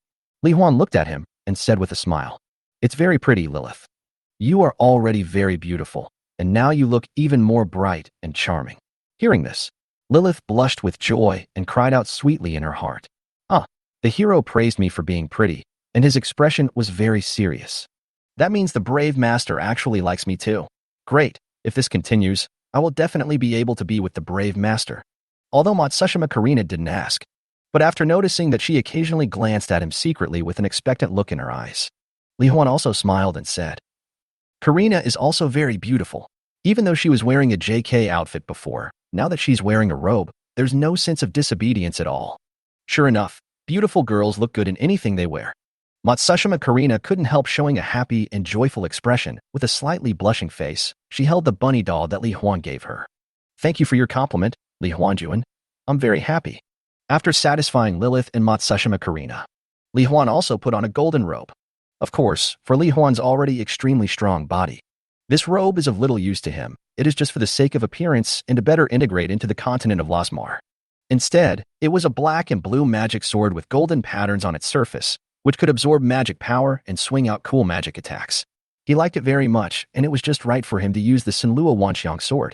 Li Huan looked at him and said with a smile, "It's very pretty, Lilith. You are already very beautiful, and now you look even more bright and charming." Hearing this, Lilith blushed with joy and cried out sweetly in her heart, "Ah, the hero praised me for being pretty, and his expression was very serious. That means the brave master actually likes me too. Great, if this continues, I will definitely be able to be with the brave master." Although Matsushima Karina didn't ask, but after noticing that she occasionally glanced at him secretly with an expectant look in her eyes, Li Huan also smiled and said, "Karina is also very beautiful. Even though she was wearing a JK outfit before, now that she's wearing a robe, there's no sense of disobedience at all. Sure enough, beautiful girls look good in anything they wear." Matsushima Karina couldn't help showing a happy and joyful expression. With a slightly blushing face, she held the bunny doll that Li Huan gave her. "Thank you for your compliment, Li Huanjuan. I'm very happy." After satisfying Lilith and Matsushima Karina, Li Huan also put on a golden robe. Of course, for Li Huan's already extremely strong body, this robe is of little use to him. It is just for the sake of appearance and to better integrate into the continent of Lasmar. Instead, it was a black and blue magic sword with golden patterns on its surface, which could absorb magic power and swing out cool magic attacks. He liked it very much, and it was just right for him to use the Sinlua Wanxiang sword.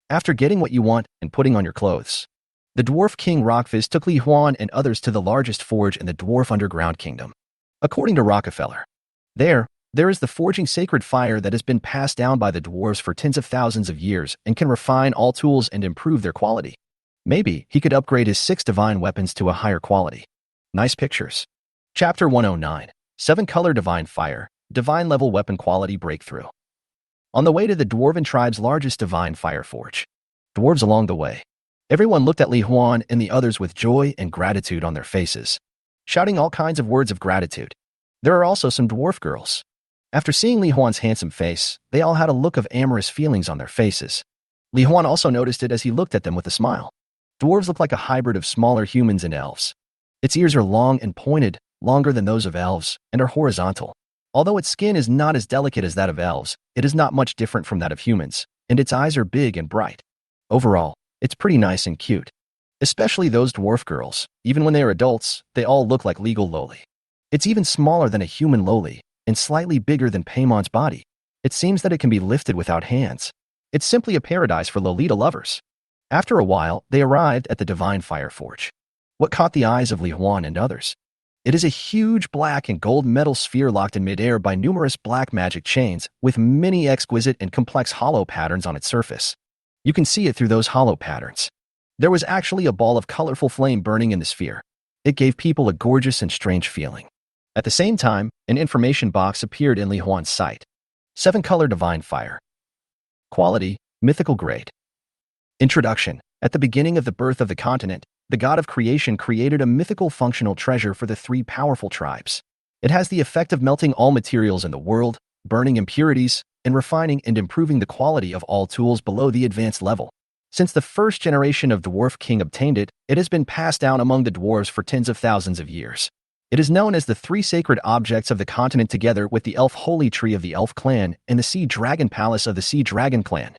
After getting what you want and putting on your clothes, the dwarf king Rockfist took Li Huan and others to the largest forge in the dwarf underground kingdom. According to Rockefeller, there is the forging sacred fire that has been passed down by the dwarves for tens of thousands of years and can refine all tools and improve their quality. Maybe he could upgrade his 6 divine weapons to a higher quality. Nice pictures. Chapter 109, 7-Color Divine Fire, Divine Level Weapon Quality Breakthrough. On the way to the Dwarven tribe's largest divine fire forge. Dwarves along the way. Everyone looked at Li Huan and the others with joy and gratitude on their faces, shouting all kinds of words of gratitude. There are also some dwarf girls. After seeing Li Huan's handsome face, they all had a look of amorous feelings on their faces. Li Huan also noticed it as he looked at them with a smile. Dwarves look like a hybrid of smaller humans and elves. Its ears are long and pointed, longer than those of elves, and are horizontal. Although its skin is not as delicate as that of elves, it is not much different from that of humans, and its eyes are big and bright. Overall, it's pretty nice and cute. Especially those dwarf girls. Even when they are adults, they all look like legal Loli. It's even smaller than a human Loli, and slightly bigger than Paymon's body. It seems that it can be lifted without hands. It's simply a paradise for Lolita lovers. After a while, they arrived at the Divine Fire Forge. What caught the eyes of Li Huan and others? It is a huge black and gold metal sphere locked in midair by numerous black magic chains with many exquisite and complex hollow patterns on its surface. You can see it through those hollow patterns. There was actually a ball of colorful flame burning in the sphere. It gave people a gorgeous and strange feeling. At the same time, an information box appeared in Li Huan's sight. 7-Color Divine Fire. Quality, Mythical Grade. Introduction. At the beginning of the birth of the continent, the god of creation created a mythical functional treasure for the three powerful tribes. It has the effect of melting all materials in the world, burning impurities, and refining and improving the quality of all tools below the advanced level. Since the first generation of dwarf king obtained it, it has been passed down among the dwarves for tens of thousands of years. It is known as the three sacred objects of the continent together with the elf holy tree of the elf clan and the sea dragon palace of the sea dragon clan.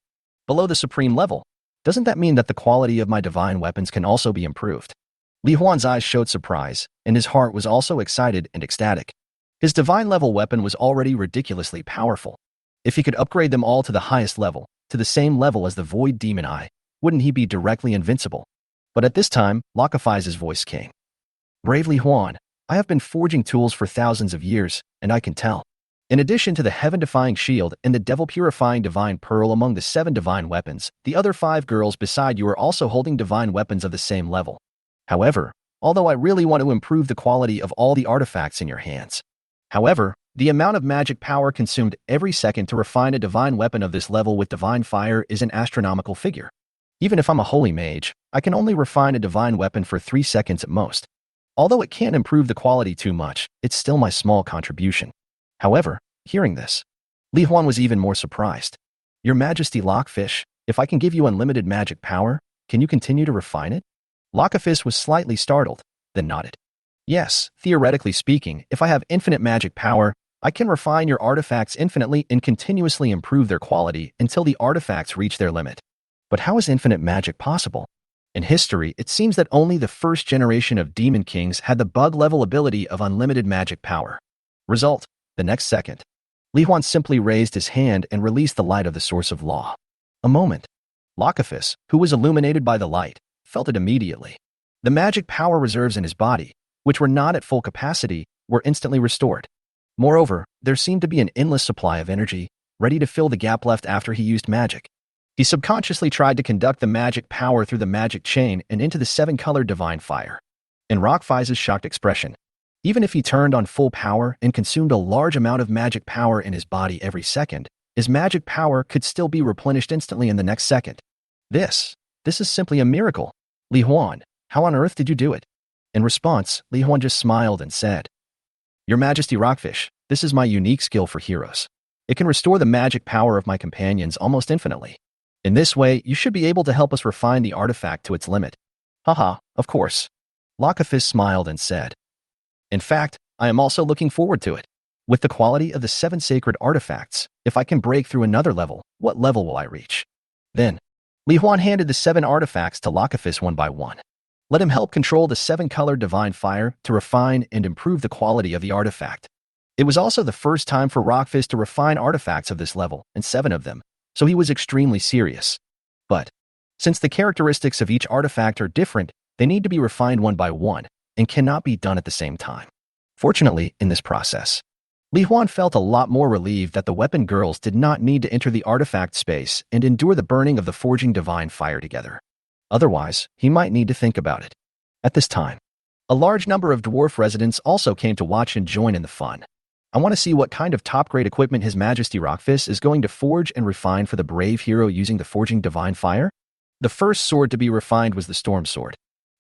Below the supreme level, doesn't that mean that the quality of my divine weapons can also be improved? Li Huan's eyes showed surprise, and his heart was also excited and ecstatic. His divine level weapon was already ridiculously powerful. If he could upgrade them all to the highest level, to the same level as the Void Demon Eye, wouldn't he be directly invincible? But at this time, Lakafai's voice came. Brave Li Huan, I have been forging tools for thousands of years, and I can tell. In addition to the heaven-defying shield and the devil-purifying divine pearl among the 7 divine weapons, the other 5 girls beside you are also holding divine weapons of the same level. However, although I really want to improve the quality of all the artifacts in your hands. However, the amount of magic power consumed every second to refine a divine weapon of this level with divine fire is an astronomical figure. Even if I'm a holy mage, I can only refine a divine weapon for 3 seconds at most. Although it can't improve the quality too much, it's still my small contribution. However, hearing this, Li Huan was even more surprised. Your Majesty Lockfish, if I can give you unlimited magic power, can you continue to refine it? Lockfish was slightly startled, then nodded. Yes, theoretically speaking, if I have infinite magic power, I can refine your artifacts infinitely and continuously improve their quality until the artifacts reach their limit. But how is infinite magic possible? In history, it seems that only the first generation of demon kings had the bug-level ability of unlimited magic power. Result, the next second, Li Huan simply raised his hand and released the light of the source of law. A moment. Lakafis, who was illuminated by the light, felt it immediately. The magic power reserves in his body, which were not at full capacity, were instantly restored. Moreover, there seemed to be an endless supply of energy, ready to fill the gap left after he used magic. He subconsciously tried to conduct the magic power through the magic chain and into the 7-colored divine fire. In Rockfize's shocked expression, even if he turned on full power and consumed a large amount of magic power in his body every second, his magic power could still be replenished instantly in the next second. This is simply a miracle. Li Huan, how on earth did you do it? In response, Li Huan just smiled and said, Your Majesty Rockfish, this is my unique skill for heroes. It can restore the magic power of my companions almost infinitely. In this way, you should be able to help us refine the artifact to its limit. Haha, of course. Lakafis smiled and said, In fact, I am also looking forward to it. With the quality of the 7 sacred artifacts, if I can break through another level, what level will I reach? Then, Li Huan handed the 7 artifacts to Lakafis one by one. Let him help control the 7-colored divine fire to refine and improve the quality of the artifact. It was also the first time for Rockfish to refine artifacts of this level, and 7 of them, so he was extremely serious. But, since the characteristics of each artifact are different, they need to be refined one by one, and cannot be done at the same time. Fortunately, in this process, Li Huan felt a lot more relieved that the weapon girls did not need to enter the artifact space and endure the burning of the forging divine fire together. Otherwise, he might need to think about it. At this time, a large number of dwarf residents also came to watch and join in the fun. I want to see what kind of top-grade equipment His Majesty Rockfish is going to forge and refine for the brave hero using the forging divine fire. The first sword to be refined was the Storm Sword.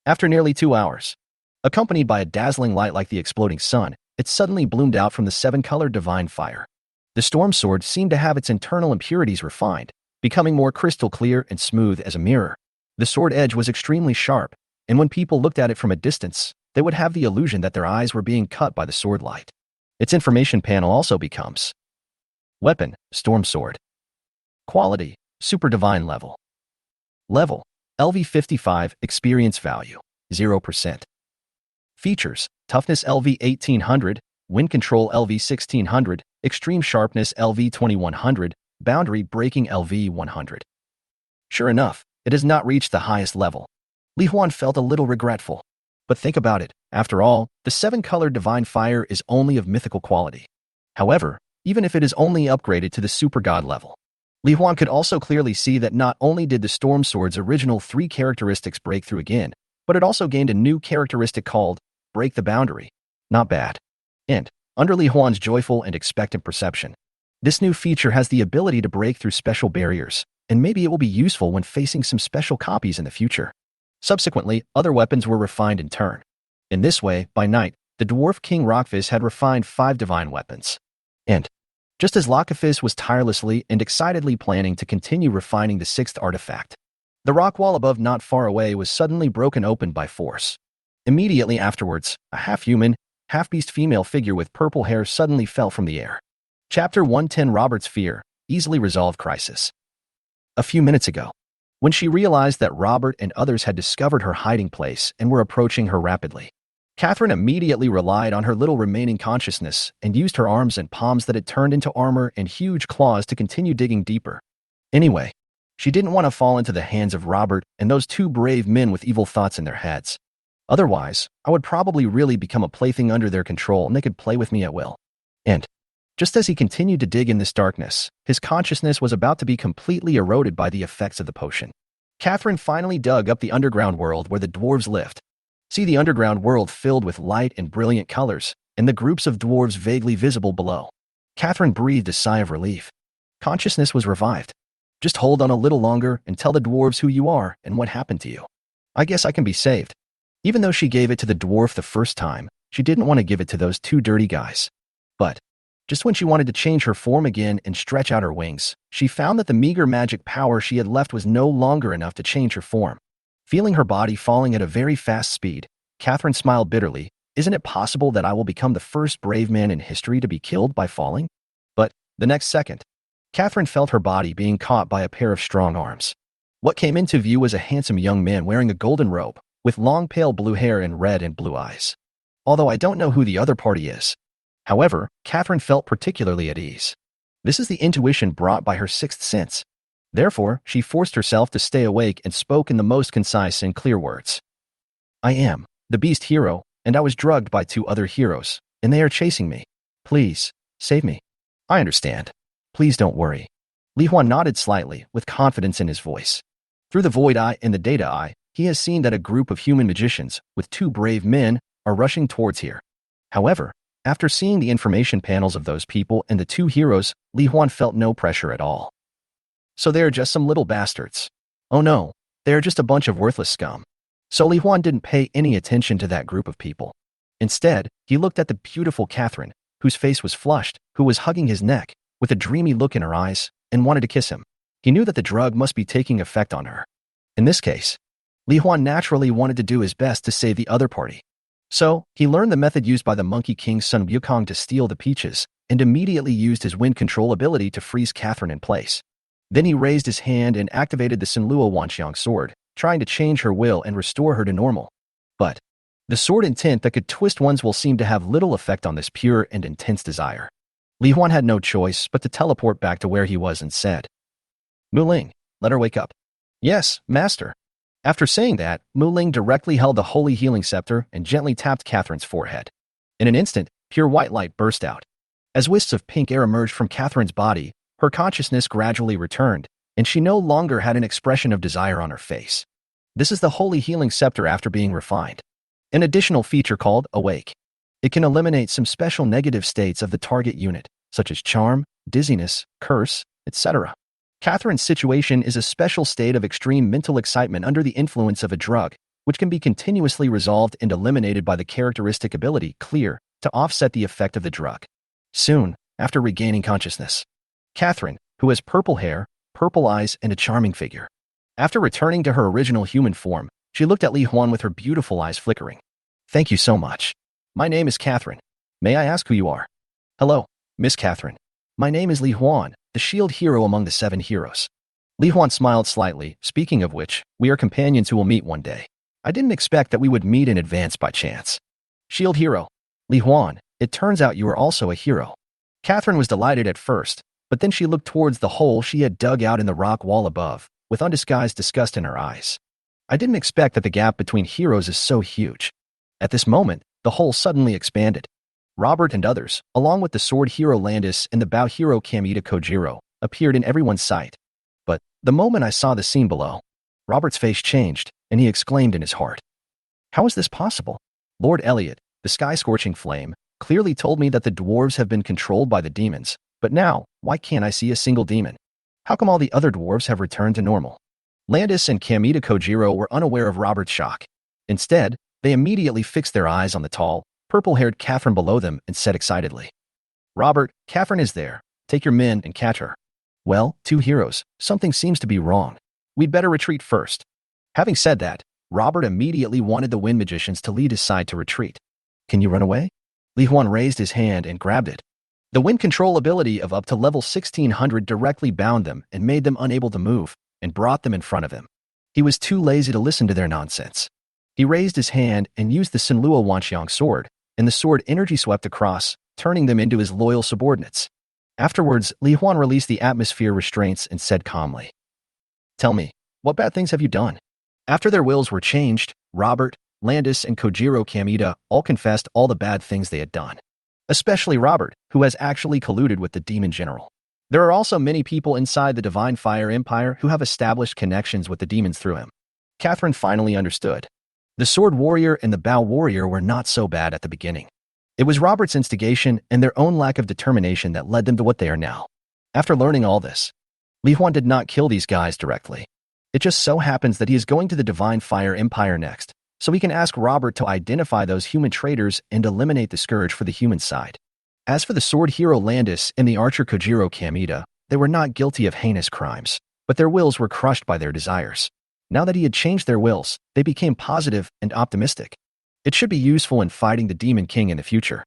After nearly 2 hours, accompanied by a dazzling light like the exploding sun, it suddenly bloomed out from the 7-colored divine fire. The Storm Sword seemed to have its internal impurities refined, becoming more crystal clear and smooth as a mirror. The sword edge was extremely sharp, and when people looked at it from a distance, they would have the illusion that their eyes were being cut by the sword light. Its information panel also becomes Weapon, Storm Sword. Quality, Super Divine Level. Level, LV55, Experience Value, 0%. Features, Toughness LV 1800, Wind Control LV 1600, Extreme Sharpness LV 2100, Boundary Breaking LV 100. Sure enough, it has not reached the highest level. Li Huan felt a little regretful. But think about it, after all, the 7-colored divine fire is only of mythical quality. However, even if it is only upgraded to the super god level, Li Huan could also clearly see that not only did the Storm Sword's original 3 characteristics break through again, but it also gained a new characteristic called Break the Boundary. Not bad. And, under Li Huan's joyful and expectant perception, this new feature has the ability to break through special barriers, and maybe it will be useful when facing some special copies in the future. Subsequently, other weapons were refined in turn. In this way, by night, the dwarf king Rockfist had refined 5 divine weapons. And, just as Lockifist was tirelessly and excitedly planning to continue refining the 6th artifact, the rock wall above not far away was suddenly broken open by force. Immediately afterwards, a half-human, half-beast female figure with purple hair suddenly fell from the air. Chapter 110 Robert's Fear, Easily Resolved Crisis. A few minutes ago, when she realized that Robert and others had discovered her hiding place and were approaching her rapidly, Catherine immediately relied on her little remaining consciousness and used her arms and palms that had turned into armor and huge claws to continue digging deeper. Anyway, she didn't want to fall into the hands of Robert and those 2 brave men with evil thoughts in their heads. Otherwise, I would probably really become a plaything under their control and they could play with me at will. And, just as he continued to dig in this darkness, his consciousness was about to be completely eroded by the effects of the potion. Catherine finally dug up the underground world where the dwarves lived. See the underground world filled with light and brilliant colors, and the groups of dwarves vaguely visible below. Catherine breathed a sigh of relief. Consciousness was revived. Just hold on a little longer and tell the dwarves who you are and what happened to you. I guess I can be saved. Even though she gave it to the dwarf the first time, she didn't want to give it to those 2 dirty guys. But, just when she wanted to change her form again and stretch out her wings, she found that the meager magic power she had left was no longer enough to change her form. Feeling her body falling at a very fast speed, Catherine smiled bitterly. Isn't it possible that I will become the first brave man in history to be killed by falling? But, the next second, Catherine felt her body being caught by a pair of strong arms. What came into view was a handsome young man wearing a golden robe, with long pale blue hair and red and blue eyes. Although I don't know who the other party is. However, Catherine felt particularly at ease. This is the intuition brought by her 6th sense. Therefore, she forced herself to stay awake and spoke in the most concise and clear words. I am the beast hero, and I was drugged by 2 other heroes, and they are chasing me. Please, save me. I understand. Please don't worry. Li Huan nodded slightly, with confidence in his voice. Through the void eye and the data eye, he has seen that a group of human magicians, with 2 brave men, are rushing towards here. However, after seeing the information panels of those people and the 2 heroes, Li Huan felt no pressure at all. So they are just some little bastards. Oh no, they are just a bunch of worthless scum. So Li Huan didn't pay any attention to that group of people. Instead, he looked at the beautiful Catherine, whose face was flushed, who was hugging his neck, with a dreamy look in her eyes, and wanted to kiss him. He knew that the drug must be taking effect on her. In this case, Li Huan naturally wanted to do his best to save the other party. So, he learned the method used by the Monkey King's son Wukong to steal the peaches, and immediately used his wind control ability to freeze Catherine in place. Then he raised his hand and activated the Sinluo Wanxiang sword, trying to change her will and restore her to normal. But, the sword intent that could twist one's will seemed to have little effect on this pure and intense desire. Li Huan had no choice but to teleport back to where he was and said, Mu Ling, let her wake up. Yes, master. After saying that, Mu Ling directly held the holy healing scepter and gently tapped Catherine's forehead. In an instant, pure white light burst out. As wisps of pink air emerged from Catherine's body, her consciousness gradually returned, and she no longer had an expression of desire on her face. This is the holy healing scepter after being refined. An additional feature called Awake. It can eliminate some special negative states of the target unit, such as charm, dizziness, curse, etc. Catherine's situation is a special state of extreme mental excitement under the influence of a drug, which can be continuously resolved and eliminated by the characteristic ability Clear to offset the effect of the drug. Soon, after regaining consciousness, Catherine, who has purple hair, purple eyes, and a charming figure. After returning to her original human form, she looked at Li Huan with her beautiful eyes flickering. Thank you so much. My name is Catherine. May I ask who you are? Hello, Miss Catherine. My name is Li Huan, the shield hero among the 7 heroes. Li Huan smiled slightly, speaking of which, we are companions who will meet one day. I didn't expect that we would meet in advance by chance. Shield hero. Li Huan, it turns out you are also a hero. Catherine was delighted at first, but then she looked towards the hole she had dug out in the rock wall above, with undisguised disgust in her eyes. I didn't expect that the gap between heroes is so huge. At this moment, the hole suddenly expanded. Robert and others, along with the sword hero Landis and the bow hero Kamita Kojiro, appeared in everyone's sight. But, the moment I saw the scene below, Robert's face changed, and he exclaimed in his heart. How is this possible? Lord Elliot, the sky-scorching flame, clearly told me that the dwarves have been controlled by the demons, but now, why can't I see a single demon? How come all the other dwarves have returned to normal? Landis and Kamita Kojiro were unaware of Robert's shock. Instead, they immediately fixed their eyes on the tall, purple-haired Catherine below them and said excitedly, "Robert, Catherine is there. Take your men and catch her." "Well, two heroes, something seems to be wrong. We'd better retreat first." Having said that, Robert immediately wanted the wind magicians to lead his side to retreat. "Can you run away?" Li Huan raised his hand and grabbed it. The wind control ability of up to level 1600 directly bound them and made them unable to move, and brought them in front of him. He was too lazy to listen to their nonsense. He raised his hand and used the Sinlua Wanxiang sword, and the sword energy swept across, turning them into his loyal subordinates. Afterwards, Li Huan released the atmosphere restraints and said calmly, "Tell me, what bad things have you done?" After their wills were changed, Robert, Landis, and Kojiro Kamita all confessed all the bad things they had done. Especially Robert, who has actually colluded with the demon general. There are also many people inside the Divine Fire Empire who have established connections with the demons through him. Catherine finally understood. The Sword Warrior and the Bow Warrior were not so bad at the beginning. It was Robert's instigation and their own lack of determination that led them to what they are now. After learning all this, Li Huan did not kill these guys directly. It just so happens that he is going to the Divine Fire Empire next, so he can ask Robert to identify those human traitors and eliminate the scourge for the human side. As for the sword hero Landis and the archer Kojiro Kamita, they were not guilty of heinous crimes, but their wills were crushed by their desires. Now that he had changed their wills, they became positive and optimistic. It should be useful in fighting the Demon King in the future.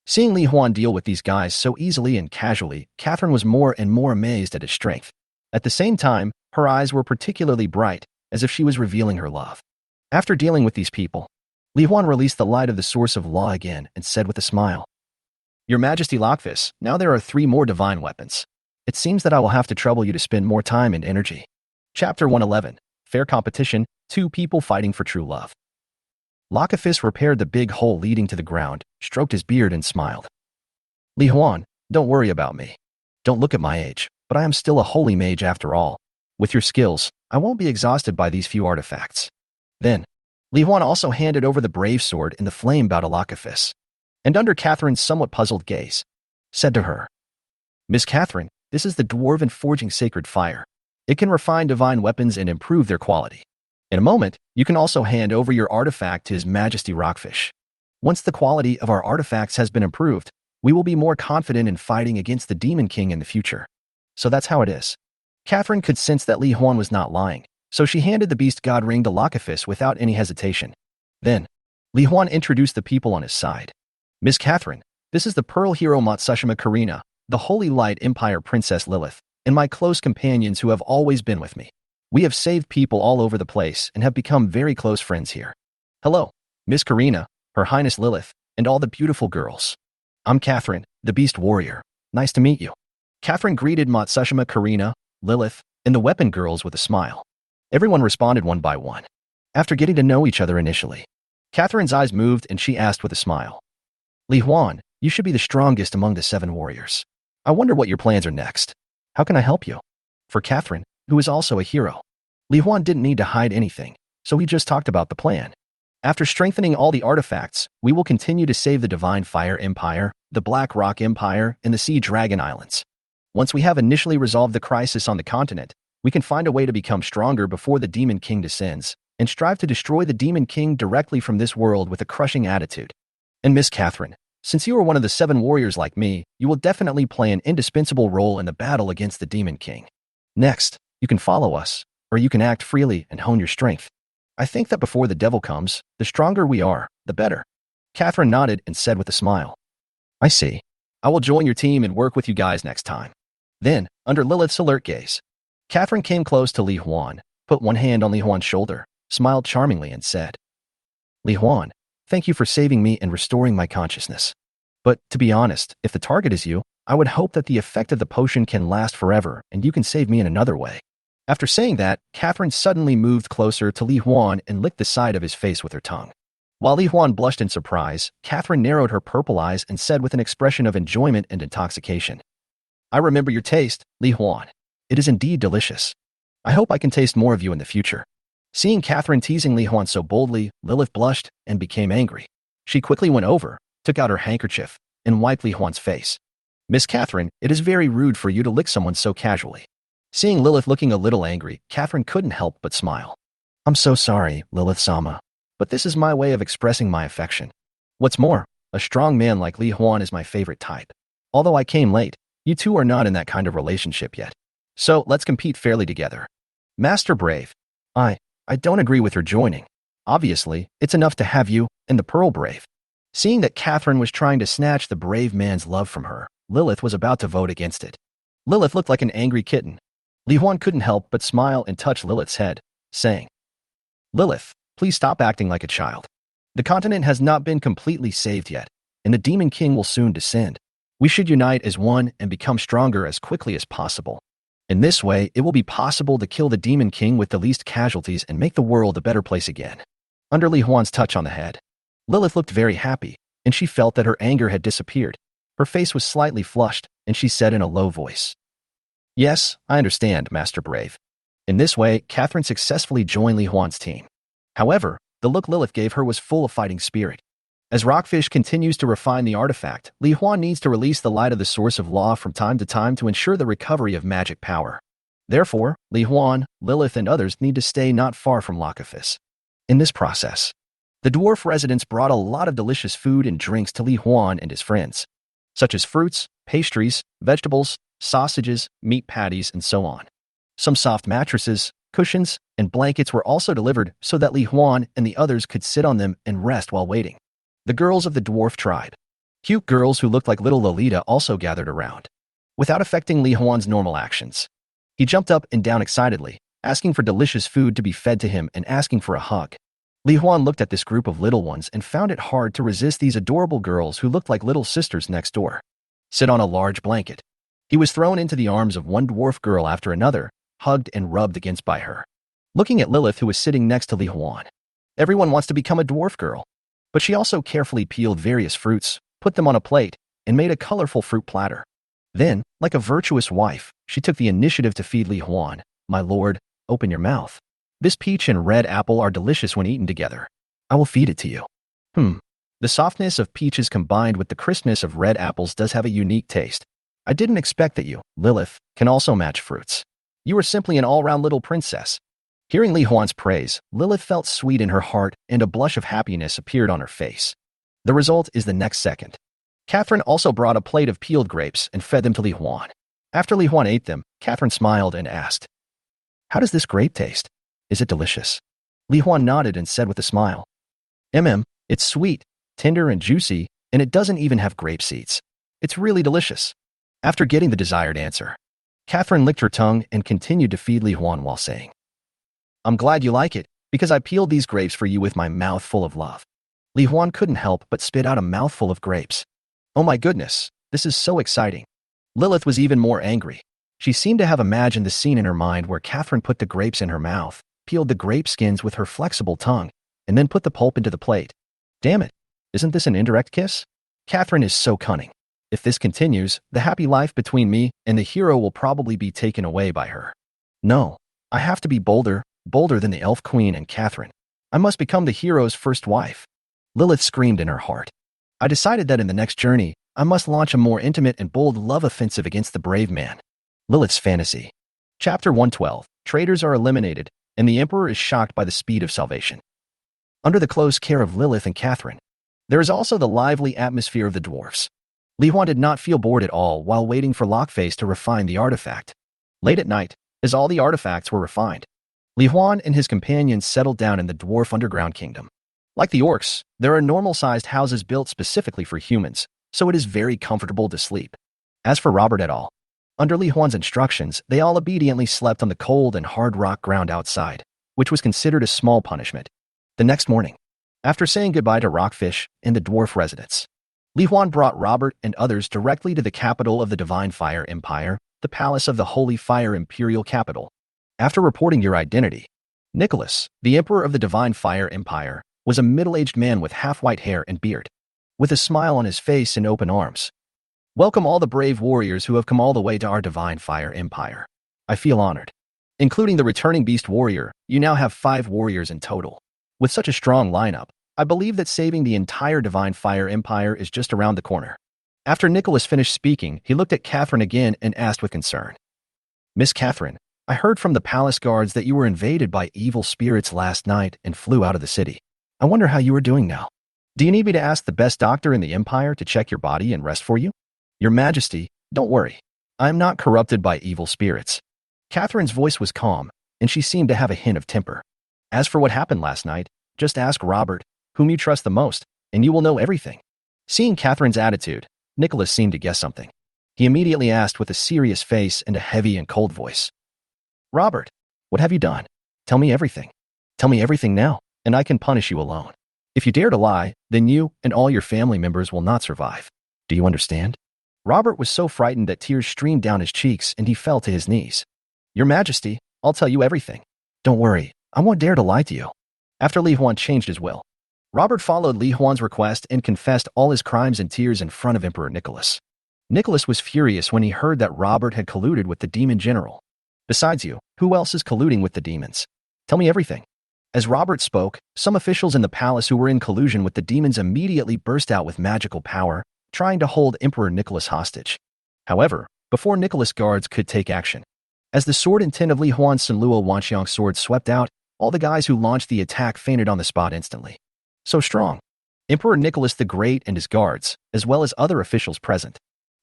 Seeing Li Huan deal with these guys so easily and casually, Catherine was more and more amazed at his strength. At the same time, her eyes were particularly bright, as if she was revealing her love. After dealing with these people, Li Huan released the light of the source of law again and said with a smile, "Your Majesty Lockfist, now there are 3 more divine weapons. It seems that I will have to trouble you to spend more time and energy." Chapter 111, Fair Competition, 2 People Fighting for True Love. Lockfist repaired the big hole leading to the ground, stroked his beard and smiled. "Li Huan, don't worry about me. Don't look at my age, but I am still a holy mage after all. With your skills, I won't be exhausted by these few artifacts." Then, Li Huan also handed over the brave sword and the flame bow to Lockfist, and under Catherine's somewhat puzzled gaze, said to her, "Miss Catherine, this is the Dwarven Forging Sacred Fire. It can refine divine weapons and improve their quality. In a moment, you can also hand over your artifact to His Majesty Rockfish. Once the quality of our artifacts has been improved, we will be more confident in fighting against the Demon King in the future." So that's how it is. Catherine could sense that Li Huan was not lying, so she handed the Beast God ring to Lockfist without any hesitation. Then, Li Huan introduced the people on his side. "Miss Catherine, this is the Pearl Hero Matsushima Karina, the Holy Light Empire Princess Lilith, and my close companions who have always been with me. We have saved people all over the place and have become very close friends here. Hello, Miss Karina, Her Highness Lilith, and all the beautiful girls. I'm Catherine, the Beast Warrior. Nice to meet you." Catherine greeted Matsushima Karina, Lilith, and the weapon girls with a smile. Everyone responded one by one. After getting to know each other initially, Catherine's eyes moved and she asked with a smile, "Li Huan, you should be the strongest among the 7 warriors. I wonder what your plans are next. How can I help you?" For Catherine, who is also a hero, Li Huan didn't need to hide anything, so he just talked about the plan. "After strengthening all the artifacts, we will continue to save the Divine Fire Empire, the Black Rock Empire, and the Sea Dragon Islands. Once we have initially resolved the crisis on the continent, we can find a way to become stronger before the Demon King descends, and strive to destroy the Demon King directly from this world with a crushing attitude. And Miss Catherine, since you are one of the 7 warriors like me, you will definitely play an indispensable role in the battle against the Demon King. Next, you can follow us, or you can act freely and hone your strength. I think that before the devil comes, the stronger we are, the better." Catherine nodded and said with a smile, "I see. I will join your team and work with you guys next time." Then, under Lilith's alert gaze, Catherine came close to Li Huan, put one hand on Li Huan's shoulder, smiled charmingly and said, "Li Huan, thank you for saving me and restoring my consciousness. But, to be honest, if the target is you, I would hope that the effect of the potion can last forever and you can save me in another way." After saying that, Catherine suddenly moved closer to Li Huan and licked the side of his face with her tongue. While Li Huan blushed in surprise, Catherine narrowed her purple eyes and said with an expression of enjoyment and intoxication, "I remember your taste, Li Huan. It is indeed delicious. I hope I can taste more of you in the future." Seeing Catherine teasing Li Huan so boldly, Lilith blushed and became angry. She quickly went over, took out her handkerchief, and wiped Li Huan's face. "Miss Catherine, it is very rude for you to lick someone so casually." Seeing Lilith looking a little angry, Catherine couldn't help but smile. I'm so sorry, Lilith-sama, but this is my way of expressing my affection. What's more, a strong man like Li Huan is my favorite type. Although I came late, you two are not in that kind of relationship yet. So let's compete fairly together. Master Brave. I don't agree with her joining. Obviously, it's enough to have you and the Pearl Brave. Seeing that Catherine was trying to snatch the brave man's love from her, Lilith was about to vote against it. Lilith looked like an angry kitten. Li Huan couldn't help but smile and touch Lilith's head, saying, Lilith, please stop acting like a child. The continent has not been completely saved yet, and the Demon King will soon descend. We should unite as one and become stronger as quickly as possible. In this way, it will be possible to kill the Demon King with the least casualties and make the world a better place again. Under Li Huan's touch on the head, Lilith looked very happy, and she felt that her anger had disappeared. Her face was slightly flushed, and she said in a low voice, Yes, I understand, Master Brave. In this way, Catherine successfully joined Li Huan's team. However, the look Lilith gave her was full of fighting spirit. As Rockfish continues to refine the artifact, Li Huan needs to release the light of the source of law from time to time to ensure the recovery of magic power. Therefore, Li Huan, Lilith, and others need to stay not far from Lockifus. In this process, the dwarf residents brought a lot of delicious food and drinks to Li Huan and his friends, such as fruits, pastries, vegetables, sausages, meat patties, and so on. Some soft mattresses, cushions, and blankets were also delivered so that Li Huan and the others could sit on them and rest while waiting. The girls of the dwarf tribe, cute girls who looked like little Lolita, also gathered around. Without affecting Li Huan's normal actions, he jumped up and down excitedly, asking for delicious food to be fed to him and asking for a hug. Li Huan looked at this group of little ones and found it hard to resist these adorable girls who looked like little sisters next door. Sit on a large blanket. He was thrown into the arms of one dwarf girl after another, hugged and rubbed against by her. Looking at Lilith, who was sitting next to Li Huan. Everyone wants to become a dwarf girl. But she also carefully peeled various fruits, put them on a plate, and made a colorful fruit platter. Then, like a virtuous wife, she took the initiative to feed Li Huan. My lord, open your mouth. This peach and red apple are delicious when eaten together. I will feed it to you. The softness of peaches combined with the crispness of red apples does have a unique taste. I didn't expect that you, Lilith, can also match fruits. You are simply an all-round little princess. Hearing Li Huan's praise, Lilith felt sweet in her heart and a blush of happiness appeared on her face. The result is the next second. Catherine also brought a plate of peeled grapes and fed them to Li Huan. After Li Huan ate them, Catherine smiled and asked, How does this grape taste? Is it delicious? Li Huan nodded and said with a smile, It's sweet, tender and juicy, and it doesn't even have grape seeds. It's really delicious. After getting the desired answer, Catherine licked her tongue and continued to feed Li Huan while saying, I'm glad you like it, because I peeled these grapes for you with my mouth full of love. Li Huan couldn't help but spit out a mouthful of grapes. Oh my goodness, this is so exciting. Lilith was even more angry. She seemed to have imagined the scene in her mind where Catherine put the grapes in her mouth, peeled the grape skins with her flexible tongue, and then put the pulp into the plate. Damn it, isn't this an indirect kiss? Catherine is so cunning. If this continues, the happy life between me and the hero will probably be taken away by her. No, I have to be bolder than the elf queen and Catherine. I must become the hero's first wife. Lilith screamed in her heart. I decided that in the next journey, I must launch a more intimate and bold love offensive against the brave man. Lilith's fantasy. Chapter 112. Traitors are eliminated, and the Emperor is shocked by the speed of salvation. Under the close care of Lilith and Catherine, there is also the lively atmosphere of the dwarfs. Li Huan did not feel bored at all while waiting for Lockface to refine the artifact. Late at night, as all the artifacts were refined, Li Huan and his companions settled down in the dwarf underground kingdom. Like the orcs, there are normal-sized houses built specifically for humans, so it is very comfortable to sleep. As for Robert et al., under Li Huan's instructions, they all obediently slept on the cold and hard rock ground outside, which was considered a small punishment. The next morning, after saying goodbye to Rockfish and the dwarf residents, Li Huan brought Robert and others directly to the capital of the Divine Fire Empire, the Palace of the Holy Fire Imperial Capital. After reporting your identity, Nicholas, the Emperor of the Divine Fire Empire, was a middle-aged man with half-white hair and beard. With a smile on his face and open arms. Welcome all the brave warriors who have come all the way to our Divine Fire Empire. I feel honored. Including the returning Beast Warrior, you now have 5 warriors in total. With such a strong lineup, I believe that saving the entire Divine Fire Empire is just around the corner. After Nicholas finished speaking, he looked at Catherine again and asked with concern. Miss Catherine, I heard from the palace guards that you were invaded by evil spirits last night and flew out of the city. I wonder how you are doing now. Do you need me to ask the best doctor in the empire to check your body and rest for you? Your Majesty, don't worry. I am not corrupted by evil spirits. Catherine's voice was calm, and she seemed to have a hint of temper. As for what happened last night, just ask Robert, whom you trust the most, and you will know everything. Seeing Catherine's attitude, Nicholas seemed to guess something. He immediately asked with a serious face and a heavy and cold voice. Robert, what have you done? Tell me everything. Tell me everything now, and I can punish you alone. If you dare to lie, then you and all your family members will not survive. Do you understand? Robert was so frightened that tears streamed down his cheeks and he fell to his knees. Your Majesty, I'll tell you everything. Don't worry, I won't dare to lie to you. After Li Huan changed his will, Robert followed Li Huan's request and confessed all his crimes in tears in front of Emperor Nicholas. Nicholas was furious when he heard that Robert had colluded with the demon general. Besides you, who else is colluding with the demons? Tell me everything. As Robert spoke, some officials in the palace who were in collusion with the demons immediately burst out with magical power, trying to hold Emperor Nicholas hostage. However, before Nicholas' guards could take action, as the sword and tin of Li Huan's Sunluo Wanxiang sword swept out, all the guys who launched the attack fainted on the spot instantly. So strong. Emperor Nicholas the Great and his guards, as well as other officials present.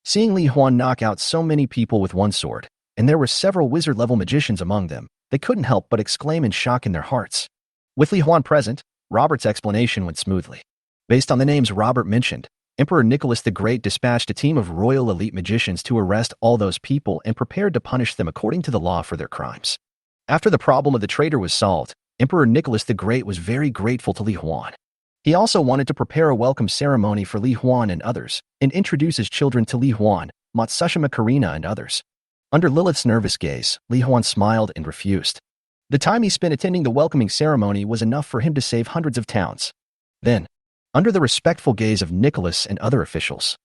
Seeing Li Huan knock out so many people with one sword, and there were several wizard-level magicians among them, they couldn't help but exclaim in shock in their hearts. With Li Huan present, Robert's explanation went smoothly. Based on the names Robert mentioned, Emperor Nicholas the Great dispatched a team of royal elite magicians to arrest all those people and prepared to punish them according to the law for their crimes. After the problem of the traitor was solved, Emperor Nicholas the Great was very grateful to Li Huan. He also wanted to prepare a welcome ceremony for Li Huan and others, and introduce his children to Li Huan, Matsushima Karina and others. Under Lilith's nervous gaze, Li Huan smiled and refused. The time he spent attending the welcoming ceremony was enough for him to save hundreds of towns. Then, under the respectful gaze of Nicholas and other officials,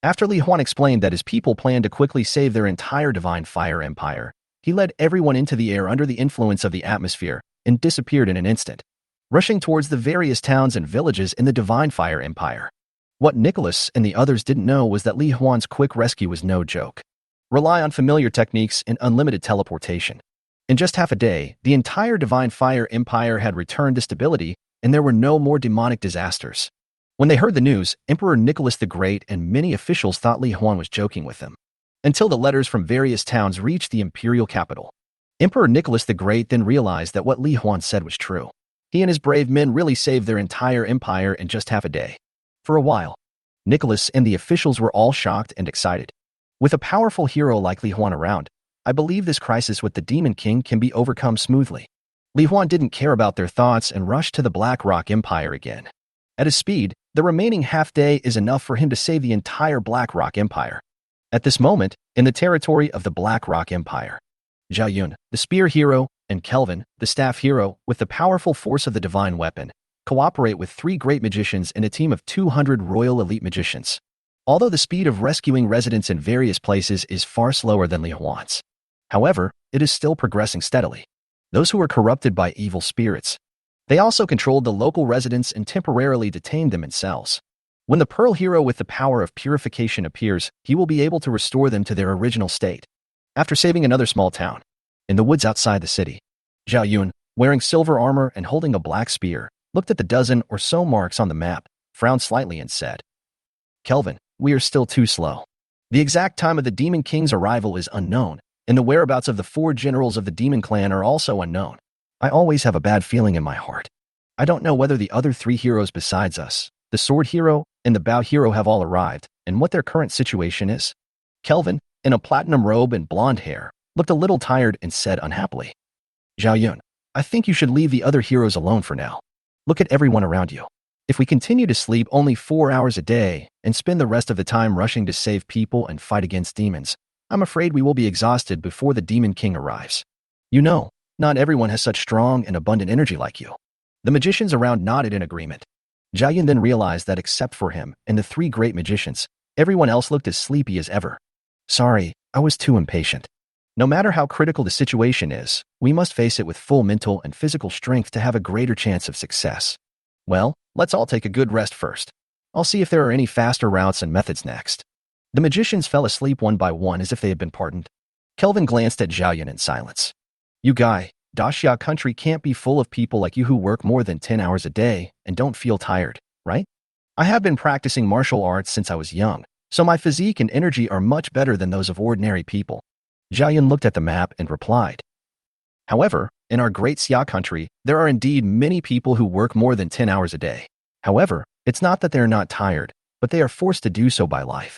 after Li Huan explained that his people planned to quickly save their entire divine fire empire, he led everyone into the air under the influence of the atmosphere and disappeared in an instant, rushing towards the various towns and villages in the divine fire empire. What Nicholas and the others didn't know was that Li Huan's quick rescue was no joke. Rely on familiar techniques and unlimited teleportation. In just half a day, the entire divine fire empire had returned to stability, and there were no more demonic disasters. When they heard the news, Emperor Nicholas the Great and many officials thought Li Huan was joking with them. Until the letters from various towns reached the imperial capital. Emperor Nicholas the Great then realized that what Li Huan said was true. He and his brave men really saved their entire empire in just half a day. For a while, Nicholas and the officials were all shocked and excited. With a powerful hero like Li Huan around, I believe this crisis with the Demon King can be overcome smoothly. Li Huan didn't care about their thoughts and rushed to the Black Rock Empire again. At his speed, the remaining half-day is enough for him to save the entire Black Rock Empire. At this moment, in the territory of the Black Rock Empire, Zhao Yun, the spear hero, and Kelvin, the staff hero, with the powerful force of the divine weapon, cooperate with 3 great magicians and a team of 200 royal elite magicians. Although the speed of rescuing residents in various places is far slower than Li Huan's, however, it is still progressing steadily. Those who are corrupted by evil spirits, they also controlled the local residents and temporarily detained them in cells. When the Pearl Hero with the power of purification appears, he will be able to restore them to their original state. After saving another small town, in the woods outside the city, Zhao Yun, wearing silver armor and holding a black spear, looked at the dozen or so marks on the map, frowned slightly and said, Kelvin, we are still too slow. The exact time of the Demon King's arrival is unknown, and the whereabouts of the 4 generals of the Demon Clan are also unknown. I always have a bad feeling in my heart. I don't know whether the other 3 heroes besides us, the Sword Hero and the Bow Hero, have all arrived, and what their current situation is. Kelvin, in a platinum robe and blonde hair, looked a little tired and said unhappily, Zhao Yun, I think you should leave the other heroes alone for now. Look at everyone around you. If we continue to sleep only 4 hours a day and spend the rest of the time rushing to save people and fight against demons, I'm afraid we will be exhausted before the Demon King arrives. You know, not everyone has such strong and abundant energy like you. The magicians around nodded in agreement. Zhao Yun then realized that except for him and the 3 great magicians, everyone else looked as sleepy as ever. Sorry, I was too impatient. No matter how critical the situation is, we must face it with full mental and physical strength to have a greater chance of success. Well, let's all take a good rest first. I'll see if there are any faster routes and methods next. The magicians fell asleep one by one as if they had been pardoned. Kelvin glanced at Zhao Yun in silence. You guy, Daxia country can't be full of people like you who work more than 10 hours a day and don't feel tired, right? I have been practicing martial arts since I was young, so my physique and energy are much better than those of ordinary people. Zhao Yun looked at the map and replied. However, in our great Xia country, there are indeed many people who work more than 10 hours a day. However, it's not that they are not tired, but they are forced to do so by life.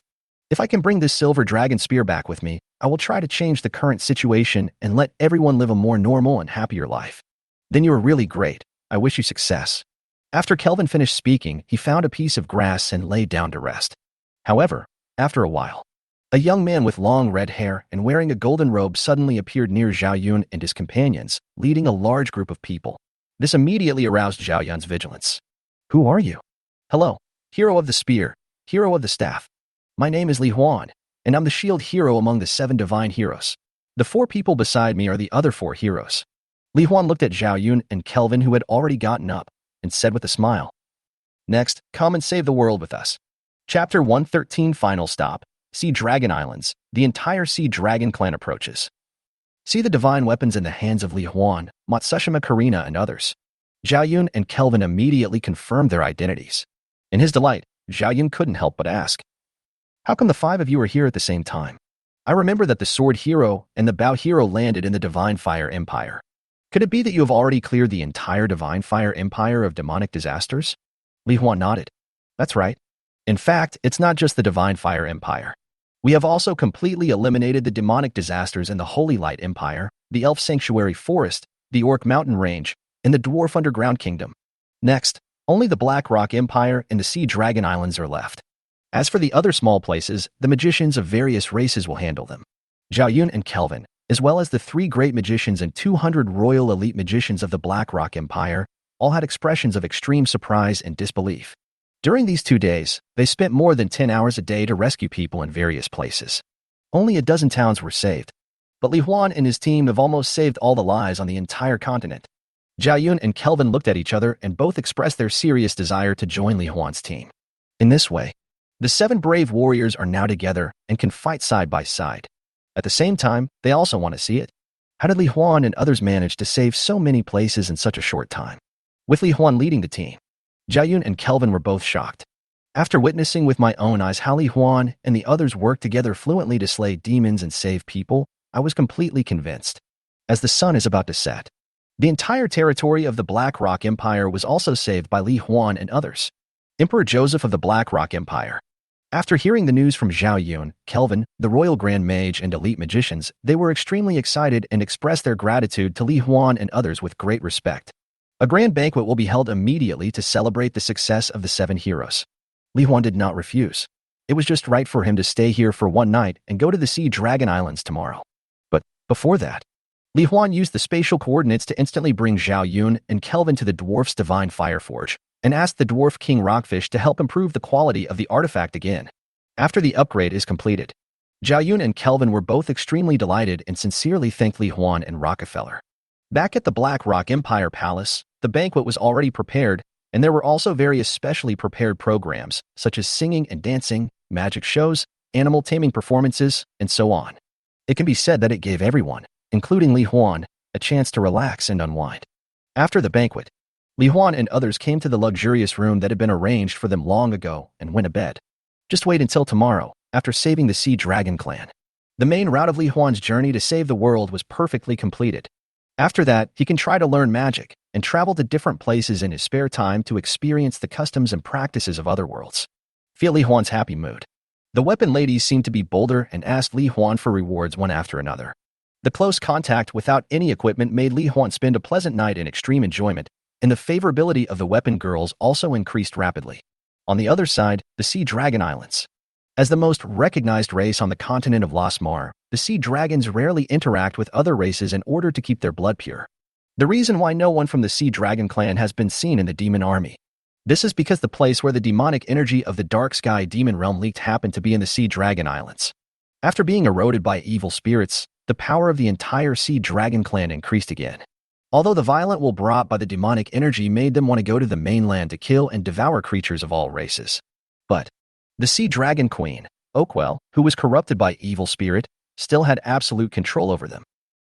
If I can bring this silver dragon spear back with me, I will try to change the current situation and let everyone live a more normal and happier life. Then you are really great. I wish you success. After Kelvin finished speaking, he found a piece of grass and lay down to rest. However, after a while, a young man with long red hair and wearing a golden robe suddenly appeared near Zhao Yun and his companions, leading a large group of people. This immediately aroused Zhao Yun's vigilance. Who are you? Hello, hero of the spear, hero of the staff. My name is Li Huan, and I'm the shield hero among the 7 divine heroes. The 4 people beside me are the other 4 heroes. Li Huan looked at Zhao Yun and Kelvin, who had already gotten up, and said with a smile, Next, come and save the world with us. Chapter 113 Final Stop. Sea Dragon Islands. The entire Sea Dragon clan approaches. See the divine weapons in the hands of Li Huan, Matsushima Karina, and others. Zhao Yun and Kelvin immediately confirmed their identities. In his delight, Zhao Yun couldn't help but ask, How come the 5 of you are here at the same time? I remember that the Sword Hero and the Bow Hero landed in the Divine Fire Empire. Could it be that you have already cleared the entire Divine Fire Empire of demonic disasters? Li Huan nodded. That's right. In fact, it's not just the Divine Fire Empire. We have also completely eliminated the demonic disasters in the Holy Light Empire, the Elf Sanctuary Forest, the Orc Mountain Range, and the Dwarf Underground Kingdom. Next, only the Black Rock Empire and the Sea Dragon Islands are left. As for the other small places, the magicians of various races will handle them. Zhao Yun and Kelvin, as well as the 3 great magicians and 200 royal elite magicians of the Black Rock Empire, all had expressions of extreme surprise and disbelief. During these 2 days, they spent more than 10 hours a day to rescue people in various places. Only a dozen towns were saved. But Li Huan and his team have almost saved all the lives on the entire continent. Zhao Yun and Kelvin looked at each other and both expressed their serious desire to join Li Huan's team. In this way, the 7 brave warriors are now together and can fight side by side. At the same time, they also want to see it. How did Li Huan and others manage to save so many places in such a short time? With Li Huan leading the team, Zhao Yun and Kelvin were both shocked. After witnessing with my own eyes how Li Huan and the others worked together fluently to slay demons and save people, I was completely convinced. As the sun is about to set, the entire territory of the Black Rock Empire was also saved by Li Huan and others. Emperor Joseph of the Black Rock Empire. After hearing the news from Zhao Yun, Kelvin, the Royal Grand Mage and elite magicians, they were extremely excited and expressed their gratitude to Li Huan and others with great respect. A grand banquet will be held immediately to celebrate the success of the 7 heroes. Li Huan did not refuse. It was just right for him to stay here for 1 night and go to the Sea Dragon Islands tomorrow. But before that, Li Huan used the spatial coordinates to instantly bring Zhao Yun and Kelvin to the dwarf's divine fire forge, and asked the dwarf King Rockfish to help improve the quality of the artifact again. After the upgrade is completed, Zhao Yun and Kelvin were both extremely delighted and sincerely thanked Li Huan and Rockefeller. Back at the Black Rock Empire Palace, the banquet was already prepared, and there were also various specially prepared programs, such as singing and dancing, magic shows, animal taming performances, and so on. It can be said that it gave everyone, including Li Huan, a chance to relax and unwind. After the banquet, Li Huan and others came to the luxurious room that had been arranged for them long ago and went to bed. Just wait until tomorrow, after saving the Sea Dragon clan. The main route of Li Huan's journey to save the world was perfectly completed. After that, he can try to learn magic and travel to different places in his spare time to experience the customs and practices of other worlds. Feel Li Huan's happy mood. The weapon ladies seemed to be bolder and asked Li Huan for rewards one after another. The close contact without any equipment made Li Huan spend a pleasant night in extreme enjoyment, and the favorability of the weapon girls also increased rapidly. On the other side, the Sea Dragon Islands. As the most recognized race on the continent of Lasmar, the Sea Dragons rarely interact with other races in order to keep their blood pure. The reason why no one from the Sea Dragon clan has been seen in the demon army. This is because the place where the demonic energy of the Dark Sky Demon Realm leaked happened to be in the Sea Dragon Islands. After being eroded by evil spirits, the power of the entire Sea Dragon clan increased again. Although the violent will brought by the demonic energy made them want to go to the mainland to kill and devour creatures of all races. But the Sea Dragon Queen, Oakwell, who was corrupted by evil spirit, still had absolute control over them.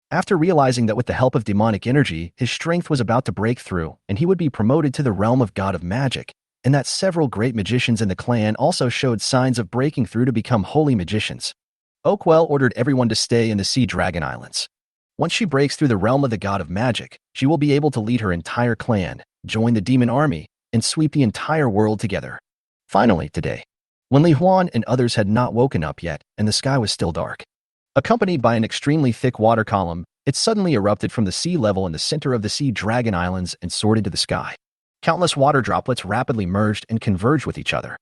After realizing that with the help of demonic energy, his strength was about to break through and he would be promoted to the realm of God of Magic, and that several great magicians in the clan also showed signs of breaking through to become holy magicians, Oakwell ordered everyone to stay in the Sea Dragon Islands. Once she breaks through the realm of the God of Magic, she will be able to lead her entire clan, join the demon army, and sweep the entire world together. Finally, today, when Li Huan and others had not woken up yet and the sky was still dark, accompanied by an extremely thick water column, it suddenly erupted from the sea level in the center of the Sea Dragon Islands and soared into the sky. Countless water droplets rapidly merged and converged with each other.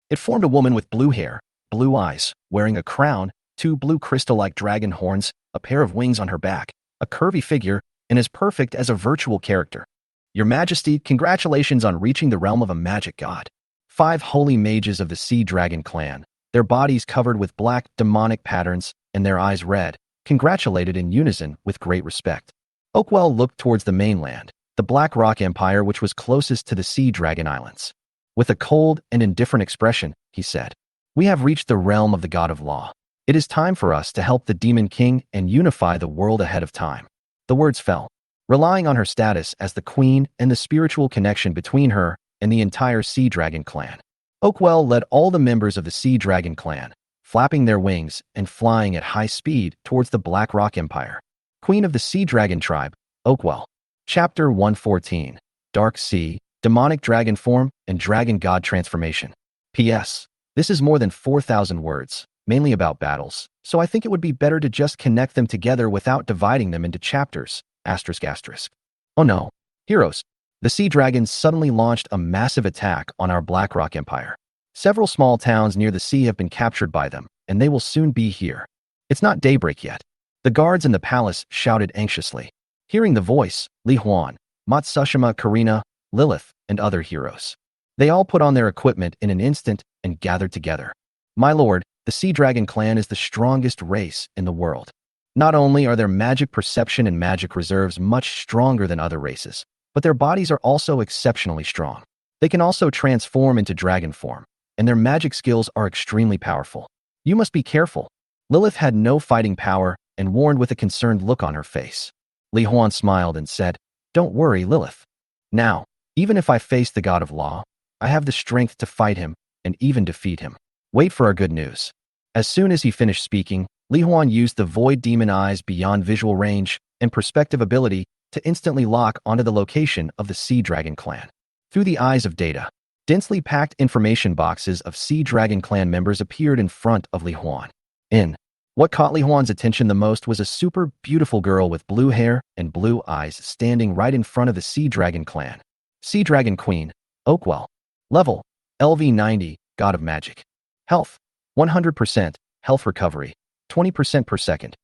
It formed a woman with blue hair, blue eyes, wearing a crown, two blue crystal-like dragon horns, a pair of wings on her back, a curvy figure, and as perfect as a virtual character. Your Majesty, congratulations on reaching the realm of a magic god. 5 holy mages of the Sea Dragon clan, their bodies covered with black demonic patterns and their eyes red, congratulated in unison with great respect. Oakwell looked towards the mainland, the Black Rock Empire which was closest to the Sea Dragon Islands. With a cold and indifferent expression, he said, "We have reached the realm of the God of Law. It is time for us to help the Demon King and unify the world ahead of time." The words fell, relying on her status as the queen and the spiritual connection between her and the entire Sea Dragon clan. Oakwell led all the members of the Sea Dragon clan, flapping their wings and flying at high speed towards the Black Rock Empire. Queen of the Sea Dragon tribe, Oakwell. Chapter 114. Dark Sea, Demonic Dragon Form, and Dragon God Transformation. P.S. This is more than 4,000 words, mainly about battles, so I think it would be better to just connect them together without dividing them into chapters. ***. Oh no. Heroes. The Sea Dragons suddenly launched a massive attack on our Black Rock Empire. Several small towns near the sea have been captured by them, and they will soon be here. It's not daybreak yet. The guards in the palace shouted anxiously. Hearing the voice, Li Huan, Matsushima Karina, Lilith, and other heroes. They all put on their equipment in an instant and gathered together. My lord, the Sea Dragon clan is the strongest race in the world. Not only are their magic perception and magic reserves much stronger than other races, but their bodies are also exceptionally strong. They can also transform into dragon form, and their magic skills are extremely powerful. You must be careful. Lilith had no fighting power and warned with a concerned look on her face. Li Huan smiled and said, "Don't worry, Lilith. Now, even if I face the God of Law, I have the strength to fight him and even defeat him. Wait for our good news." As soon as he finished speaking, Li Huan used the Void Demon Eyes beyond visual range and perspective ability to instantly lock onto the location of the Sea Dragon clan. Through the eyes of data, densely packed information boxes of Sea Dragon clan members appeared in front of Li Huan. What caught Li Huan's attention the most was a super beautiful girl with blue hair and blue eyes standing right in front of the Sea Dragon clan. Sea Dragon Queen, Oakwell. Level, LV90, God of Magic. Health, 100%, health recovery, 20% per second.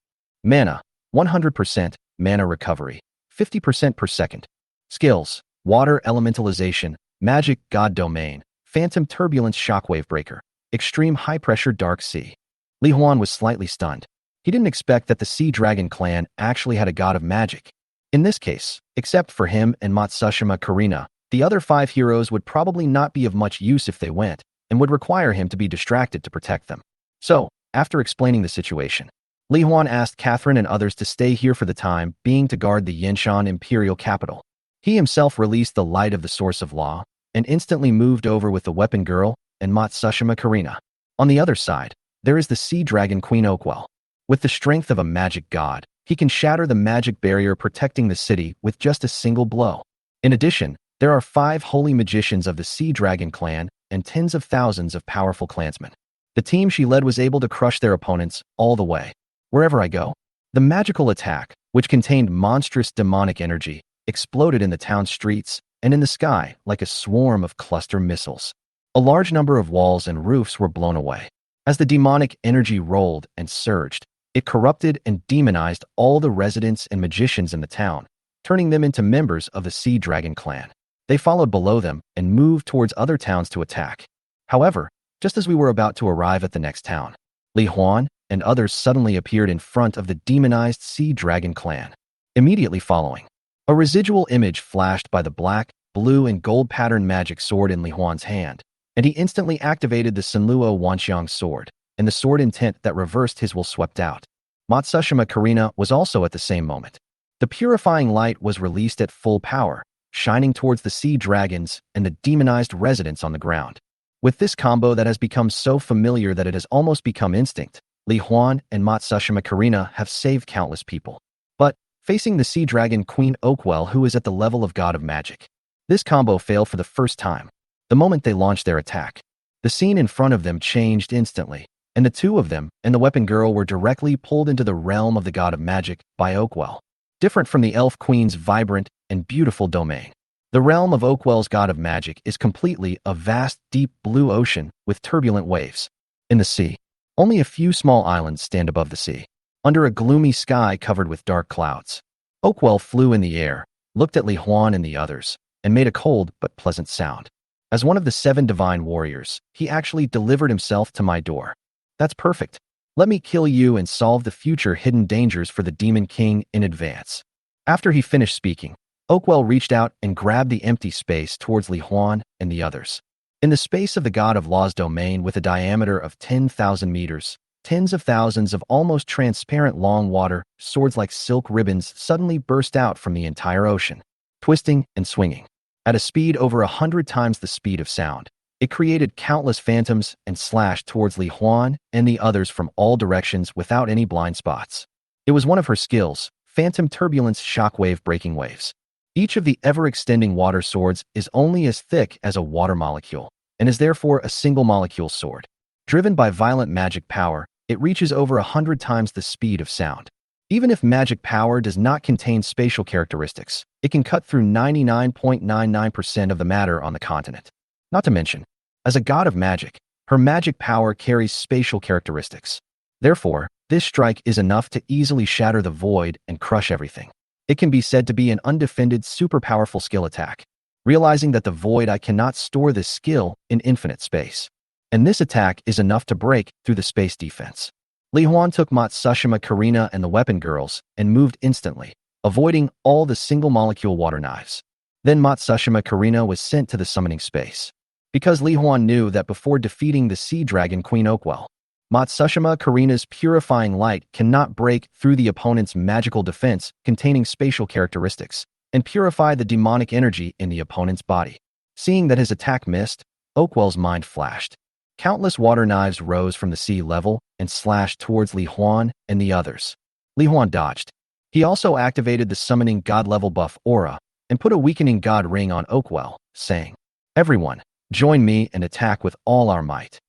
Mana, 100%, mana recovery, 50% per second. Skills, Water Elementalization, Magic God Domain, Phantom Turbulence Shockwave Breaker, Extreme High Pressure Dark Sea. Li Huan was slightly stunned. He didn't expect that the Sea Dragon clan actually had a god of magic. In this case, except for him and Matsushima Karina, the other 5 heroes would probably not be of much use if they went, and would require him to be distracted to protect them. So, after explaining the situation, Li Huan asked Catherine and others to stay here for the time being to guard the Yenshan imperial capital. He himself released the light of the Source of Law, and instantly moved over with the Weapon Girl and Matsushima Karina. On the other side, there is the Sea Dragon Queen Oakwell. With the strength of a magic god, he can shatter the magic barrier protecting the city with just a single blow. In addition, there are 5 holy magicians of the Sea Dragon clan and tens of thousands of powerful clansmen. The team she led was able to crush their opponents all the way. Wherever I go, the magical attack, which contained monstrous demonic energy, exploded in the town streets and in the sky like a swarm of cluster missiles. A large number of walls and roofs were blown away. As the demonic energy rolled and surged, it corrupted and demonized all the residents and magicians in the town, turning them into members of the Sea Dragon clan. They followed below them and moved towards other towns to attack. However, just as we were about to arrive at the next town, Li Huan and others suddenly appeared in front of the demonized Sea Dragon clan. Immediately following, a residual image flashed by the black, blue, and gold pattern magic sword in Li Huan's hand, and he instantly activated the Senluo Wanxiang sword, and the sword intent that reversed his will swept out. Matsushima Karina was also at the same moment. The purifying light was released at full power, shining towards the sea dragons and the demonized residents on the ground. With this combo that has become so familiar that it has almost become instinct, Li Huan and Matsushima Karina have saved countless people. But, facing the sea dragon Queen Oakwell, who is at the level of God of Magic, this combo failed for the first time. The moment they launched their attack, the scene in front of them changed instantly, and the two of them and the weapon girl were directly pulled into the realm of the God of Magic by Oakwell. Different from the Elf Queen's vibrant and beautiful domain, the realm of Oakwell's God of Magic is completely a vast, deep blue ocean with turbulent waves. In the sea, only a few small islands stand above the sea, under a gloomy sky covered with dark clouds. Oakwell flew in the air, looked at Li Huan and the others, and made a cold but pleasant sound. As one of the 7 divine warriors, he actually delivered himself to my door. That's perfect. Let me kill you and solve the future hidden dangers for the Demon King in advance. After he finished speaking, Oakwell reached out and grabbed the empty space towards Li Huan and the others. In the space of the God of Law's domain with a diameter of 10,000 meters, tens of thousands of almost transparent long water swords like silk ribbons suddenly burst out from the entire ocean, twisting and swinging. At a speed over 100 times the speed of sound, it created countless phantoms and slashed towards Li Huan and the others from all directions without any blind spots. It was one of her skills, phantom turbulence shockwave breaking waves. Each of the ever-extending water swords is only as thick as a water molecule, and is therefore a single molecule sword. Driven by violent magic power, it reaches over 100 times the speed of sound. Even if magic power does not contain spatial characteristics, it can cut through 99.99% of the matter on the continent. Not to mention, as a god of magic, her magic power carries spatial characteristics. Therefore, this strike is enough to easily shatter the void and crush everything. It can be said to be an undefended super powerful skill attack. Realizing that the void I cannot store this skill in infinite space. And this attack is enough to break through the space defense. Li Huan took Matsushima Karina and the weapon girls and moved instantly, avoiding all the single molecule water knives. Then Matsushima Karina was sent to the summoning space. Because Li Huan knew that before defeating the sea dragon Queen Oakwell, Matsushima Karina's purifying light cannot break through the opponent's magical defense containing spatial characteristics and purify the demonic energy in the opponent's body. Seeing that his attack missed, Oakwell's mind flashed. Countless water knives rose from the sea level and slashed towards Li Huan and the others. Li Huan dodged. He also activated the summoning god-level buff aura and put a weakening god ring on Oakwell, saying, "Everyone, join me and attack with all our might."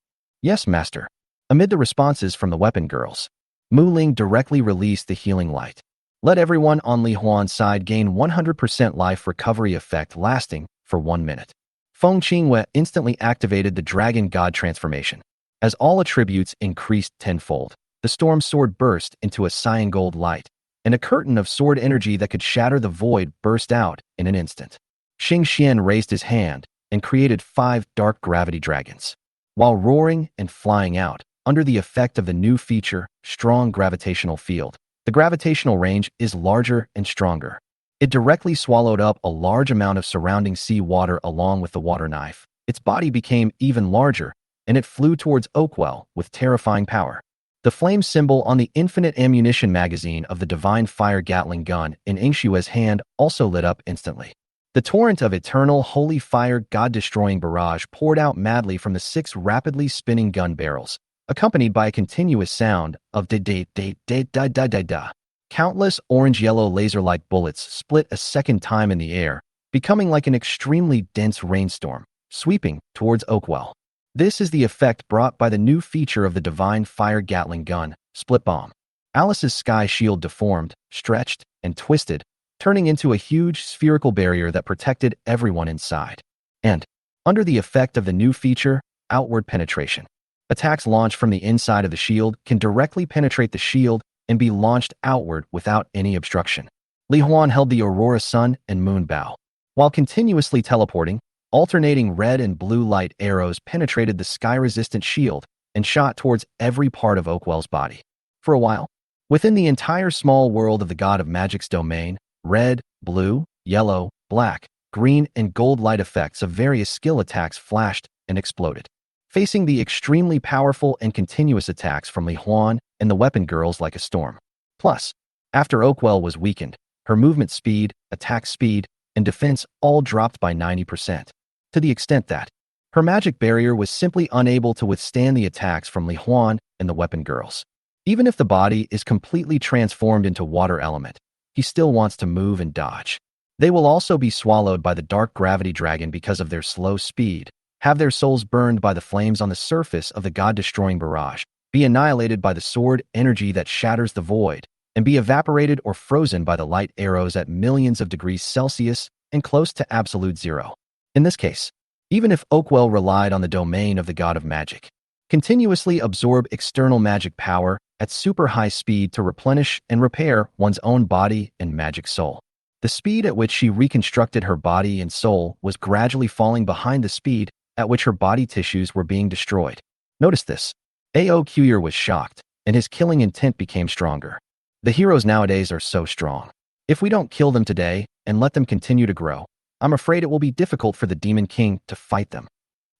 "Yes, master." Amid the responses from the weapon girls, Mu Ling directly released the healing light. Let everyone on Li Huan's side gain 100% life recovery effect lasting for 1 minute. Feng Qingwei instantly activated the dragon god transformation. As all attributes increased tenfold, the storm sword burst into a cyan gold light, and a curtain of sword energy that could shatter the void burst out in an instant. Xing Xian raised his hand and created 5 dark gravity dragons. While roaring and flying out, under the effect of the new feature, strong gravitational field, the gravitational range is larger and stronger. It directly swallowed up a large amount of surrounding sea water along with the water knife. Its body became even larger, and it flew towards Oakwell with terrifying power. The flame symbol on the infinite ammunition magazine of the divine fire Gatling gun in Yingshue's hand also lit up instantly. The torrent of eternal holy fire god-destroying barrage poured out madly from the 6 rapidly spinning gun barrels, accompanied by a continuous sound of da-da-da-da-da-da-da-da. Countless orange-yellow laser-like bullets split a second time in the air, becoming like an extremely dense rainstorm, sweeping towards Oakwell. This is the effect brought by the new feature of the divine fire Gatling gun, Split Bomb. Alice's sky shield deformed, stretched, and twisted, turning into a huge spherical barrier that protected everyone inside. And, under the effect of the new feature, outward penetration. Attacks launched from the inside of the shield can directly penetrate the shield and be launched outward without any obstruction. Li Huan held the Aurora Sun and Moon Bow. While continuously teleporting, alternating red and blue light arrows penetrated the sky-resistant shield and shot towards every part of Oakwell's body. For a while, within the entire small world of the God of Magic's domain, red, blue, yellow, black, green, and gold light effects of various skill attacks flashed and exploded. Facing the extremely powerful and continuous attacks from Li Huan and the weapon girls like a storm, Plus, after Oakwell was weakened, her movement speed, attack speed, and defense all dropped by 90%, to the extent that her magic barrier was simply unable to withstand the attacks from Li Huan and the weapon girls. Even if the body is completely transformed into water element, he still wants to move and dodge. They will also be swallowed by the dark gravity dragon because of their slow speed, have their souls burned by the flames on the surface of the god-destroying barrage, be annihilated by the sword energy that shatters the void, and be evaporated or frozen by the light arrows at millions of degrees Celsius and close to absolute zero. In this case, even if Oakwell relied on the domain of the god of magic, continuously absorb external magic power at super high speed to replenish and repair one's own body and magic soul. The speed at which she reconstructed her body and soul was gradually falling behind the speed at which her body tissues were being destroyed. Notice this. Aoqier was shocked, and his killing intent became stronger. The heroes nowadays are so strong. If we don't kill them today and let them continue to grow, I'm afraid it will be difficult for the Demon King to fight them.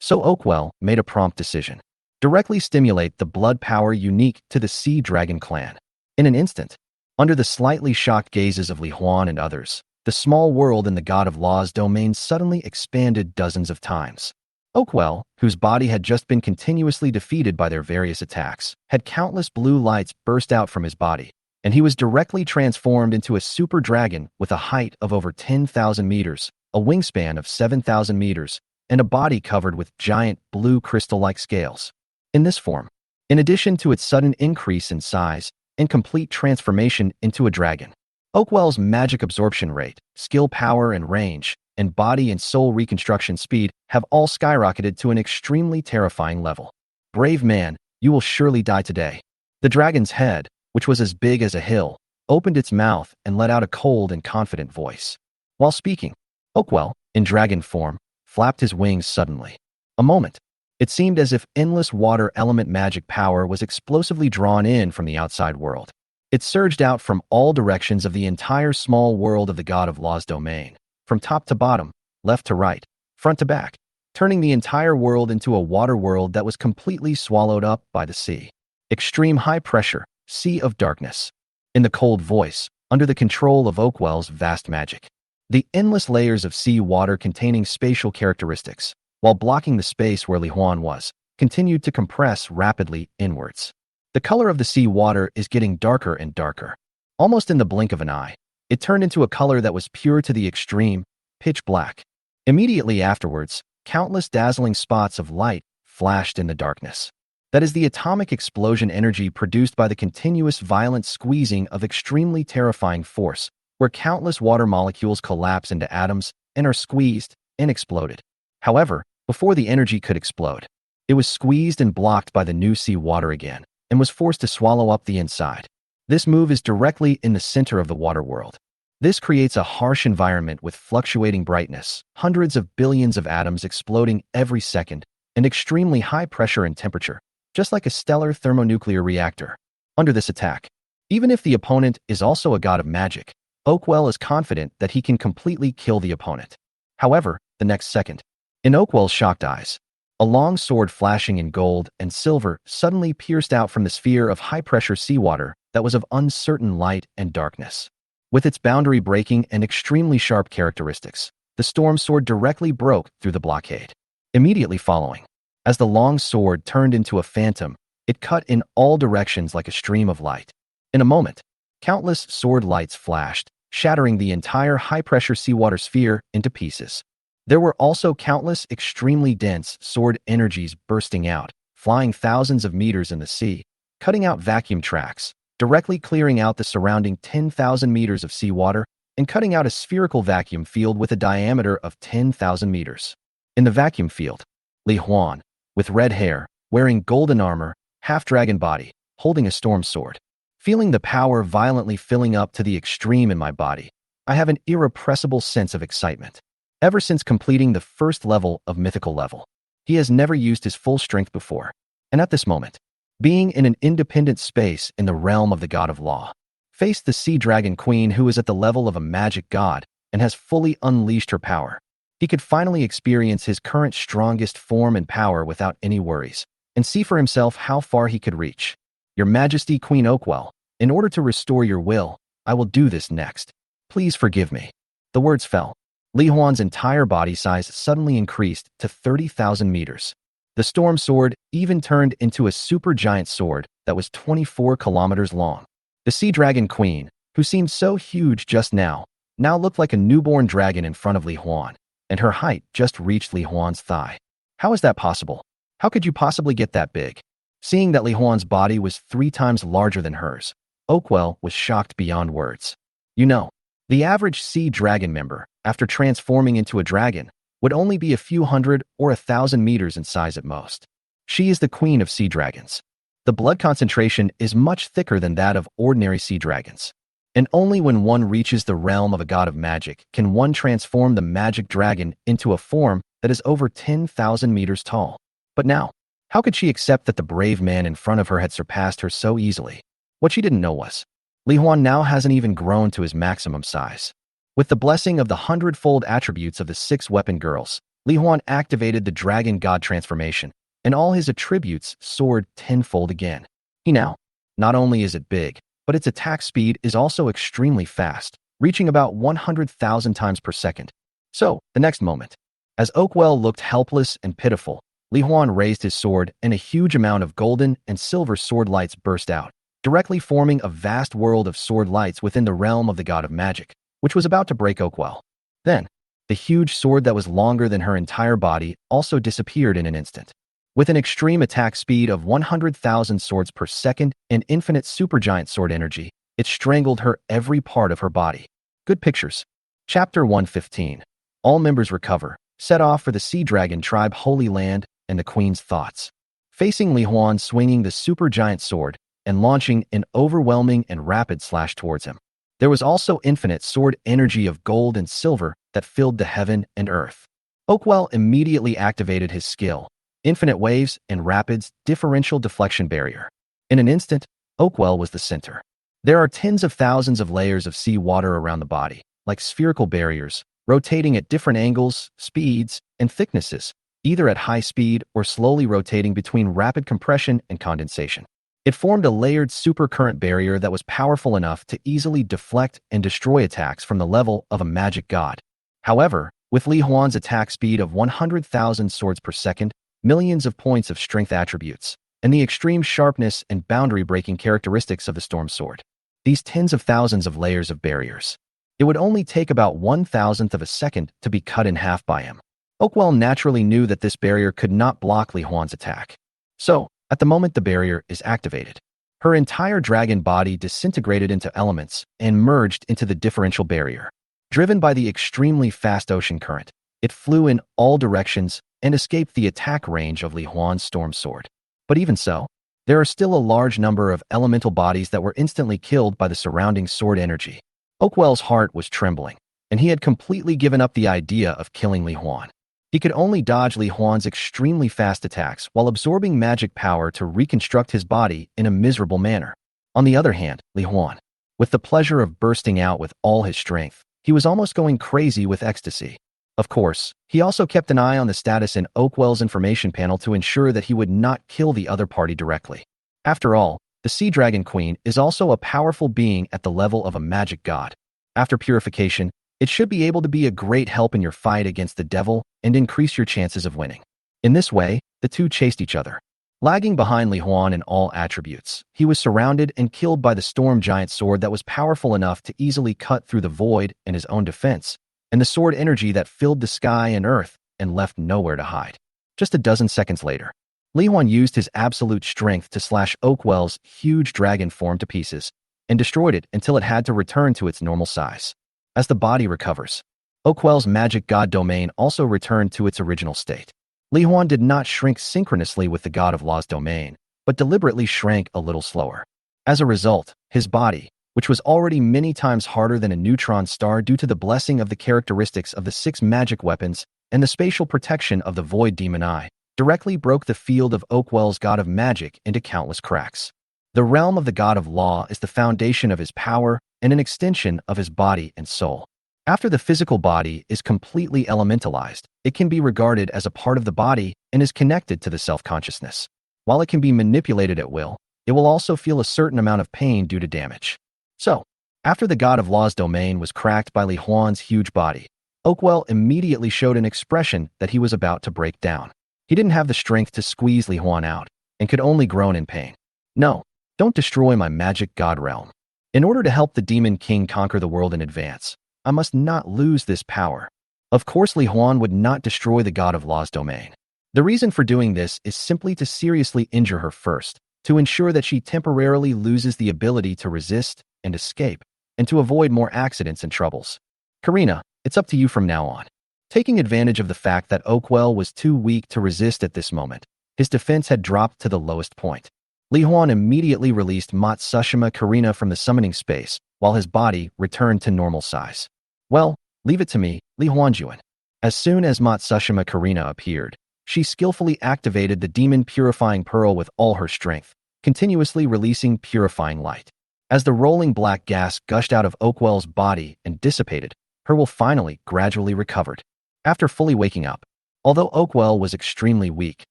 So Oakwell made a prompt decision. Directly stimulate the blood power unique to the Sea Dragon clan. In an instant, under the slightly shocked gazes of Li Huan and others, the small world in the God of Law's domain suddenly expanded dozens of times. Oakwell, whose body had just been continuously defeated by their various attacks, had countless blue lights burst out from his body, and he was directly transformed into a super dragon with a height of over 10,000 meters, a wingspan of 7,000 meters, and a body covered with giant blue crystal-like scales. In this form, in addition to its sudden increase in size and complete transformation into a dragon, Oakwell's magic absorption rate, skill power and range, and body and soul reconstruction speed have all skyrocketed to an extremely terrifying level. Brave man, you will surely die today. The dragon's head, which was as big as a hill, opened its mouth and let out a cold and confident voice. While speaking, Oakwell, in dragon form, flapped his wings suddenly. A moment. It seemed as if endless water element magic power was explosively drawn in from the outside world. It surged out from all directions of the entire small world of the God of Law's domain, from top to bottom, left to right, front to back, turning the entire world into a water world that was completely swallowed up by the sea. Extreme high pressure, sea of darkness. In the cold voice, under the control of Oakwell's vast magic. The endless layers of sea water containing spatial characteristics, while blocking the space where Li Huan was, continued to compress rapidly inwards. The color of the sea water is getting darker and darker. Almost in the blink of an eye, it turned into a color that was pure to the extreme, pitch black. Immediately afterwards, countless dazzling spots of light flashed in the darkness. That is the atomic explosion energy produced by the continuous violent squeezing of extremely terrifying force, where countless water molecules collapse into atoms and are squeezed and exploded. However, before the energy could explode, it was squeezed and blocked by the new sea water again, and was forced to swallow up the inside. This move is directly in the center of the water world. This creates a harsh environment with fluctuating brightness, hundreds of billions of atoms exploding every second, and extremely high pressure and temperature, just like a stellar thermonuclear reactor. Under this attack, even if the opponent is also a god of magic, Oakwell is confident that he can completely kill the opponent. However, the next second, in Oakwell's shocked eyes, a long sword flashing in gold and silver suddenly pierced out from the sphere of high-pressure seawater that was of uncertain light and darkness. With its boundary-breaking and extremely sharp characteristics, the storm sword directly broke through the blockade. Immediately following, as the long sword turned into a phantom, it cut in all directions like a stream of light. In a moment, countless sword lights flashed, shattering the entire high-pressure seawater sphere into pieces. There were also countless extremely dense sword energies bursting out, flying thousands of meters in the sea, cutting out vacuum tracks, directly clearing out the surrounding 10,000 meters of seawater, and cutting out a spherical vacuum field with a diameter of 10,000 meters. In the vacuum field, Li Huan, with red hair, wearing golden armor, half-dragon body, holding a storm sword. Feeling the power violently filling up to the extreme in my body, I have an irrepressible sense of excitement. Ever since completing the first level of mythical level, he has never used his full strength before. And at this moment, being in an independent space in the realm of the God of Law, faced the Sea Dragon Queen who is at the level of a magic god and has fully unleashed her power. He could finally experience his current strongest form and power without any worries, and see for himself how far he could reach. Your Majesty Queen Oakwell, In order to restore your will, I will do this next. Please forgive me. The words fell. Li Huan's entire body size suddenly increased to 30,000 meters. The storm sword even turned into a supergiant sword that was 24 kilometers long. The Sea Dragon Queen, who seemed so huge just now looked like a newborn dragon in front of Li Huan, and her height just reached Li Huan's thigh. How is that possible? How could you possibly get that big? Seeing that Li Huan's body was 3 times larger than hers, Oakwell was shocked beyond words. You know, the average sea dragon member, after transforming into a dragon, would only be a few hundred or 1,000 meters in size at most. She is the queen of sea dragons. The blood concentration is much thicker than that of ordinary sea dragons. And only when one reaches the realm of a god of magic can one transform the magic dragon into a form that is over 10,000 meters tall. But now, how could she accept that the brave man in front of her had surpassed her so easily? What she didn't know was, Li Huan now hasn't even grown to his maximum size. With the blessing of the 100-fold attributes of the 6 weapon girls, Li Huan activated the dragon god transformation, and all his attributes soared 10-fold again. He now, not only is it big, but its attack speed is also extremely fast, reaching about 100,000 times per second. So, the next moment, as Oakwell looked helpless and pitiful, Li Huan raised his sword and a huge amount of golden and silver sword lights burst out, directly forming a vast world of sword lights within the realm of the god of magic, which was about to break Oakwell. Then, the huge sword that was longer than her entire body also disappeared in an instant. With an extreme attack speed of 100,000 swords per second and infinite supergiant sword energy, it strangled her every part of her body. Good pictures. Chapter 115. All members recover, set off for the Sea Dragon Tribe Holy Land and the Queen's thoughts. Facing Li Huan swinging the supergiant sword and launching an overwhelming and rapid slash towards him. There was also infinite sword energy of gold and silver that filled the heaven and earth. Oakwell immediately activated his skill, Infinite Waves and Rapids Differential Deflection Barrier. In an instant, Oakwell was the center. There are tens of thousands of layers of sea water around the body, like spherical barriers, rotating at different angles, speeds, and thicknesses, either at high speed or slowly rotating between rapid compression and condensation. It formed a layered supercurrent barrier that was powerful enough to easily deflect and destroy attacks from the level of a magic god. However, with Li Huan's attack speed of 100,000 swords per second, millions of points of strength attributes, and the extreme sharpness and boundary-breaking characteristics of the storm sword, these tens of thousands of layers of barriers, it would only take about 1,000th of a second to be cut in half by him. Oakwell naturally knew that this barrier could not block Li Huan's attack. So, at the moment the barrier is activated, her entire dragon body disintegrated into elements and merged into the differential barrier. Driven by the extremely fast ocean current, it flew in all directions and escaped the attack range of Li Huan's storm sword. But even so, there are still a large number of elemental bodies that were instantly killed by the surrounding sword energy. Oakwell's heart was trembling, and he had completely given up the idea of killing Li Huan. He could only dodge Li Huan's extremely fast attacks while absorbing magic power to reconstruct his body in a miserable manner. On the other hand, Li Huan, with the pleasure of bursting out with all his strength, he was almost going crazy with ecstasy. Of course, he also kept an eye on the status in Oakwell's information panel to ensure that he would not kill the other party directly. After all, the Sea Dragon Queen is also a powerful being at the level of a magic god. After purification, it should be able to be a great help in your fight against the devil and increase your chances of winning. In this way, the two chased each other. Lagging behind Li Huan in all attributes, he was surrounded and killed by the storm giant sword that was powerful enough to easily cut through the void in his own defense, and the sword energy that filled the sky and earth and left nowhere to hide. Just a dozen seconds later, Li Huan used his absolute strength to slash Oakwell's huge dragon form to pieces and destroyed it until it had to return to its normal size. As the body recovers, Oakwell's magic god domain also returned to its original state. Li Huan did not shrink synchronously with the god of law's domain, but deliberately shrank a little slower. As a result, his body, which was already many times harder than a neutron star due to the blessing of the characteristics of the 6 magic weapons and the spatial protection of the void demon eye, directly broke the field of Oakwell's god of magic into countless cracks. The realm of the god of law is the foundation of his power and an extension of his body and soul. After the physical body is completely elementalized, it can be regarded as a part of the body and is connected to the self-consciousness. While it can be manipulated at will, it will also feel a certain amount of pain due to damage. So, after the god of law's domain was cracked by Li Huan's huge body, Oakwell immediately showed an expression that he was about to break down. He didn't have the strength to squeeze Li Huan out and could only groan in pain. No, don't destroy my magic god realm. In order to help the Demon King conquer the world in advance, I must not lose this power. Of course, Li Huan would not destroy the god of law's domain. The reason for doing this is simply to seriously injure her first, to ensure that she temporarily loses the ability to resist and escape, and to avoid more accidents and troubles. Karina, it's up to you from now on. Taking advantage of the fact that Oakwell was too weak to resist at this moment, his defense had dropped to the lowest point. Li Huan immediately released Matsushima Karina from the summoning space, while his body returned to normal size. Well, leave it to me, Li Huanjuan. As soon as Matsushima Karina appeared, she skillfully activated the Demon Purifying Pearl with all her strength, continuously releasing purifying light. As the rolling black gas gushed out of Oakwell's body and dissipated, her will finally gradually recovered. After fully waking up, although Oakwell was extremely weak,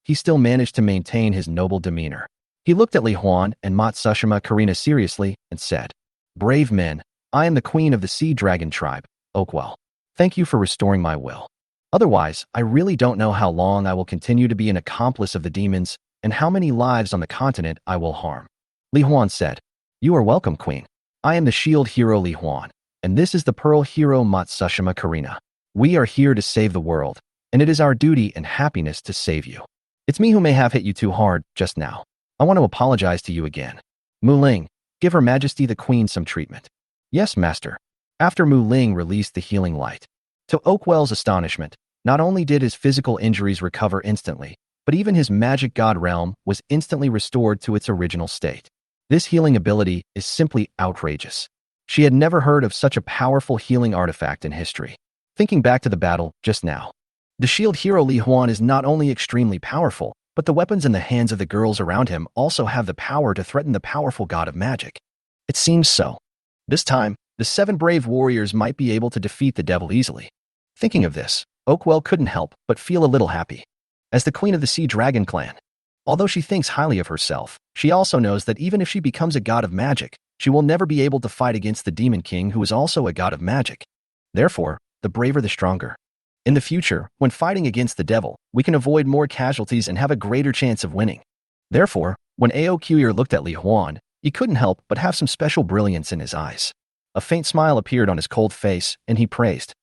he still managed to maintain his noble demeanor. He looked at Li Huan and Matsushima Karina seriously and said, "Brave men, I am the queen of the Sea Dragon tribe, Oakwell. Thank you for restoring my will. Otherwise, I really don't know how long I will continue to be an accomplice of the demons and how many lives on the continent I will harm." Li Huan said, "You are welcome, queen. I am the shield hero Li Huan, and this is the pearl hero Matsushima Karina. We are here to save the world, and it is our duty and happiness to save you. It's me who may have hit you too hard just now. I want to apologize to you again. Mu Ling, give Her Majesty the Queen some treatment." "Yes, master." After Mu Ling released the healing light. To Oakwell's astonishment, not only did his physical injuries recover instantly, but even his magic god realm was instantly restored to its original state. This healing ability is simply outrageous. She had never heard of such a powerful healing artifact in history. Thinking back to the battle just now, the shield hero Li Huan is not only extremely powerful, but the weapons in the hands of the girls around him also have the power to threaten the powerful god of magic. It seems so. This time, the 7 brave warriors might be able to defeat the devil easily. Thinking of this, Oakwell couldn't help but feel a little happy. As the queen of the Sea Dragon clan, although she thinks highly of herself, she also knows that even if she becomes a god of magic, she will never be able to fight against the Demon King, who is also a god of magic. Therefore, the braver the stronger. In the future, when fighting against the devil, we can avoid more casualties and have a greater chance of winning. Therefore, when Aokuir looked at Li Huan, he couldn't help but have some special brilliance in his eyes. A faint smile appeared on his cold face, and he praised,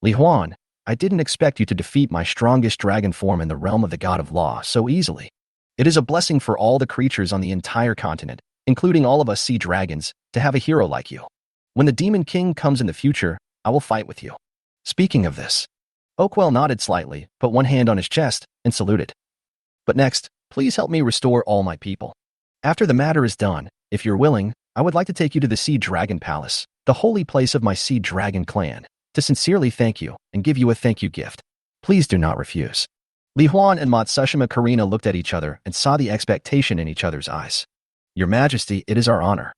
"Li Huan, I didn't expect you to defeat my strongest dragon form in the realm of the god of law so easily. It is a blessing for all the creatures on the entire continent, including all of us sea dragons, to have a hero like you. When the Demon King comes in the future, I will fight with you." Speaking of this, Oakwell nodded slightly, put one hand on his chest, and saluted. "But next, please help me restore all my people. After the matter is done, if you're willing, I would like to take you to the Sea Dragon Palace, the holy place of my Sea Dragon clan, to sincerely thank you and give you a thank you gift. Please do not refuse." Li Huan and Matsushima Karina looked at each other and saw the expectation in each other's eyes. "Your Majesty, it is our honor."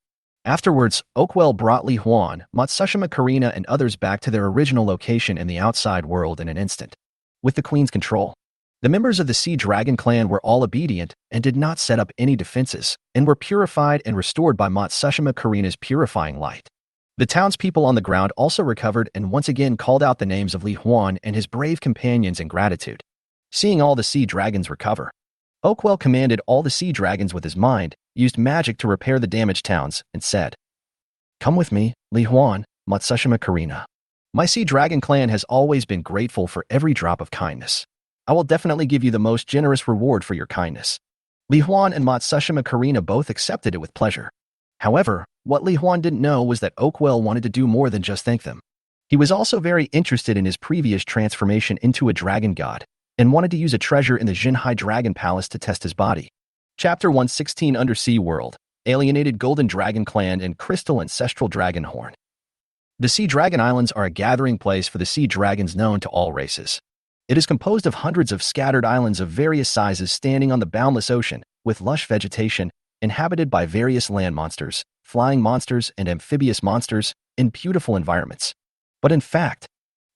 Afterwards, Oakwell brought Li Huan, Matsushima Karina, and others back to their original location in the outside world in an instant. With the queen's control, the members of the Sea Dragon clan were all obedient and did not set up any defenses, and were purified and restored by Matsushima Karina's purifying light. The townspeople on the ground also recovered and once again called out the names of Li Huan and his brave companions in gratitude. Seeing all the sea dragons recover, Oakwell commanded all the sea dragons with his mind, used magic to repair the damaged towns, and said, "Come with me, Li Huan, Matsushima Karina. My Sea Dragon clan has always been grateful for every drop of kindness. I will definitely give you the most generous reward for your kindness." Li Huan and Matsushima Karina both accepted it with pleasure. However, what Li Huan didn't know was that Oakwell wanted to do more than just thank them. He was also very interested in his previous transformation into a dragon god, and wanted to use a treasure in the Jinhai Dragon Palace to test his body. Chapter 116 Undersea World, Alienated Golden Dragon Clan and Crystal Ancestral Dragon Horn. The Sea Dragon Islands are a gathering place for the sea dragons known to all races. It is composed of hundreds of scattered islands of various sizes standing on the boundless ocean, with lush vegetation, inhabited by various land monsters, flying monsters, and amphibious monsters in beautiful environments. But in fact,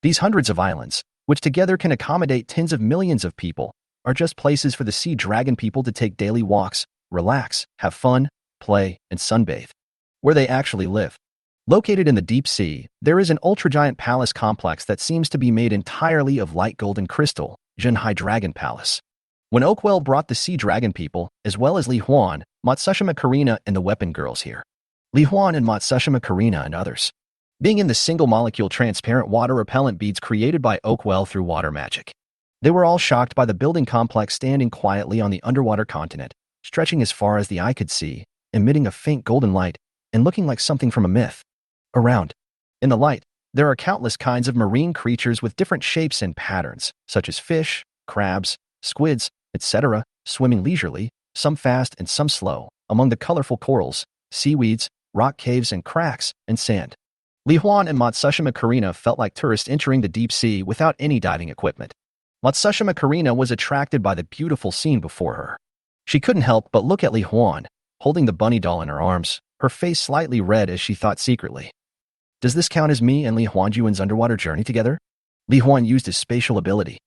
these hundreds of islands, which together can accommodate tens of millions of people, are just places for the sea dragon people to take daily walks, relax, have fun, play, and sunbathe. Where they actually live. Located in the deep sea, there is an ultra-giant palace complex that seems to be made entirely of light golden crystal, Jinhai Dragon Palace. When Oakwell brought the Sea Dragon people, as well as Li Huan, Matsushima Karina, and the Weapon Girls here. Li Huan and Matsushima Karina and others. Being in the single-molecule transparent water repellent beads created by Oakwell through water magic. They were all shocked by the building complex standing quietly on the underwater continent, stretching as far as the eye could see, emitting a faint golden light, and looking like something from a myth. Around. In the light, there are countless kinds of marine creatures with different shapes and patterns, such as fish, crabs, squids, etc., swimming leisurely, some fast and some slow, among the colorful corals, seaweeds, rock caves and cracks, and sand. Li Huan and Matsushima Karina felt like tourists entering the deep sea without any diving equipment. Matsushima Karina was attracted by the beautiful scene before her. She couldn't help but look at Li Huan, holding the bunny doll in her arms, her face slightly red as she thought secretly. Does this count as me and Li Huanjuan's underwater journey together? Li Huan used his spatial ability.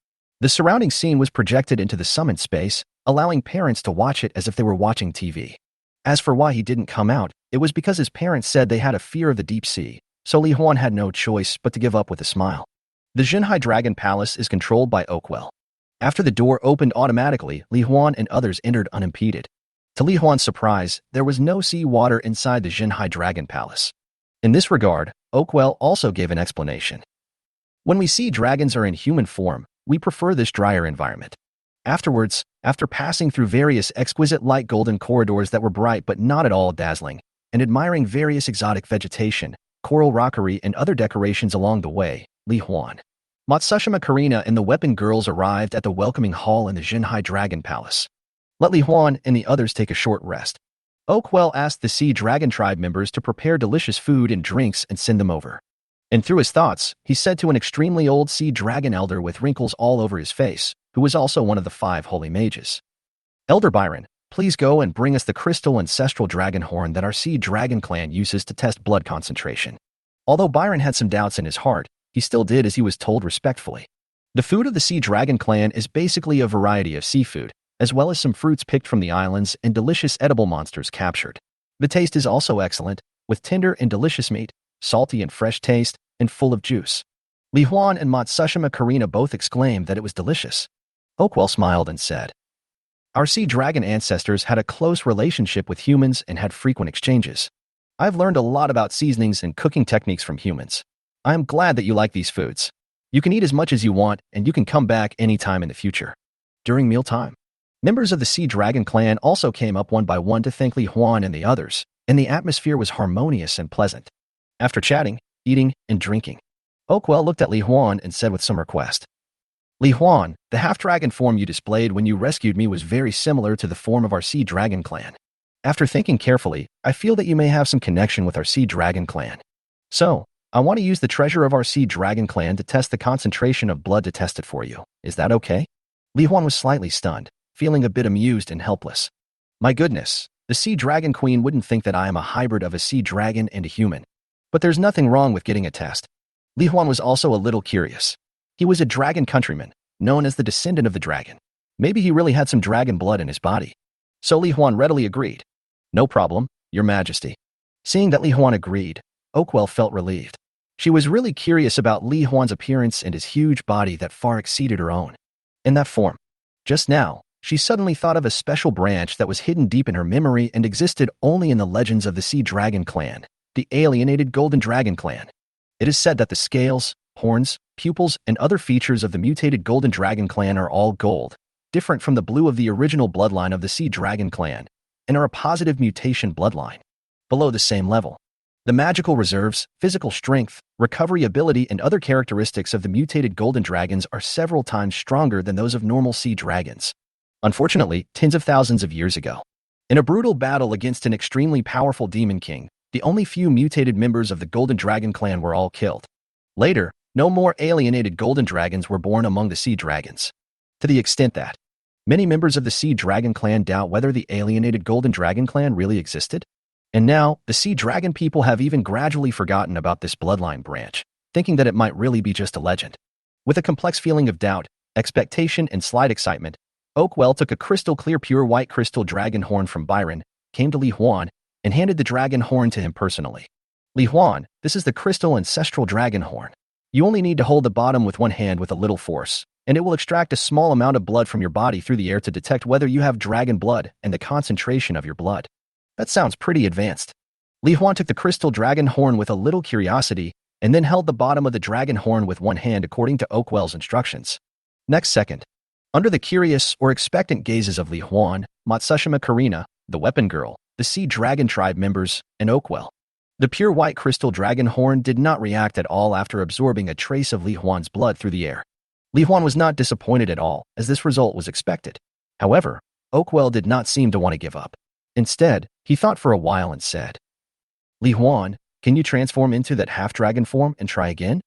The surrounding scene was projected into the summit space, allowing parents to watch it as if they were watching TV. As for why he didn't come out, it was because his parents said they had a fear of the deep sea, so Li Huan had no choice but to give up with a smile. The Jinhai Dragon Palace is controlled by Oakwell. After the door opened automatically, Li Huan and others entered unimpeded. To Li Huan's surprise, there was no sea water inside the Jinhai Dragon Palace. In this regard, Oakwell also gave an explanation. When we see dragons are in human form, we prefer this drier environment. Afterwards, after passing through various exquisite light golden corridors that were bright but not at all dazzling, and admiring various exotic vegetation, coral rockery and other decorations along the way, Li Huan, Matsushima Karina and the Weapon Girls arrived at the welcoming hall in the Jinhai Dragon Palace. Let Li Huan and the others take a short rest. Oakwell asked the Sea Dragon tribe members to prepare delicious food and drinks and send them over. And through his thoughts, he said to an extremely old Sea Dragon elder with wrinkles all over his face, who was also one of the 5 holy mages. Elder Byron, please go and bring us the crystal ancestral dragon horn that our Sea Dragon clan uses to test blood concentration. Although Byron had some doubts in his heart, he still did as he was told respectfully. The food of the Sea Dragon clan is basically a variety of seafood, as well as some fruits picked from the islands and delicious edible monsters captured. The taste is also excellent, with tender and delicious meat, salty and fresh taste, and full of juice. Li Huan and Matsushima Karina both exclaimed that it was delicious. Oakwell smiled and said, "Our Sea Dragon ancestors had a close relationship with humans and had frequent exchanges. I've learned a lot about seasonings and cooking techniques from humans. I am glad that you like these foods. You can eat as much as you want, and you can come back anytime in the future." During mealtime, members of the Sea Dragon clan also came up one by one to thank Li Huan and the others, and the atmosphere was harmonious and pleasant. After chatting, eating, and drinking, Oakwell looked at Li Huan and said with some request, "Li Huan, the half-dragon form you displayed when you rescued me was very similar to the form of our Sea Dragon clan. After thinking carefully, I feel that you may have some connection with our Sea Dragon clan. So, I want to use the treasure of our Sea Dragon clan to test the concentration of blood to test it for you. Is that okay?" Li Huan was slightly stunned, feeling a bit amused and helpless. My goodness, the Sea Dragon Queen wouldn't think that I am a hybrid of a sea dragon and a human. But there's nothing wrong with getting a test. Li Huan was also a little curious. He was a dragon countryman, known as the descendant of the dragon. Maybe he really had some dragon blood in his body. So Li Huan readily agreed. "No problem, Your Majesty." Seeing that Li Huan agreed, Oakwell felt relieved. She was really curious about Li Huan's appearance and his huge body that far exceeded her own. In that form. Just now, she suddenly thought of a special branch that was hidden deep in her memory and existed only in the legends of the Sea Dragon clan, the alienated Golden Dragon clan. It is said that the scales, horns, pupils, and other features of the mutated Golden Dragon clan are all gold, different from the blue of the original bloodline of the Sea Dragon clan, and are a positive mutation bloodline. Below the same level, the magical reserves, physical strength, recovery ability, and other characteristics of the mutated Golden Dragons are several times stronger than those of normal sea dragons. Unfortunately, tens of thousands of years ago, in a brutal battle against an extremely powerful demon king, the only few mutated members of the Golden Dragon clan were all killed. Later, no more alienated Golden Dragons were born among the Sea Dragons. To the extent that many members of the Sea Dragon clan doubt whether the alienated Golden Dragon clan really existed. And now, the Sea Dragon people have even gradually forgotten about this bloodline branch, thinking that it might really be just a legend. With a complex feeling of doubt, expectation, and slight excitement, Oakwell took a crystal-clear pure white crystal dragon horn from Byron, came to Li Huan, and handed the dragon horn to him personally. Li Huan, this is the crystal ancestral dragon horn. You only need to hold the bottom with one hand with a little force, and it will extract a small amount of blood from your body through the air to detect whether you have dragon blood and the concentration of your blood. That sounds pretty advanced. Li Huan took the crystal dragon horn with a little curiosity and then held the bottom of the dragon horn with one hand according to Oakwell's instructions. Next second, under the curious or expectant gazes of Li Huan, Matsushima Karina, the weapon girl, the Sea Dragon tribe members, and Oakwell, the pure white crystal dragon horn did not react at all after absorbing a trace of Li Huan's blood through the air. Li Huan was not disappointed at all, as this result was expected. However, Oakwell did not seem to want to give up. Instead, he thought for a while and said, Li Huan, can you transform into that half-dragon form and try again?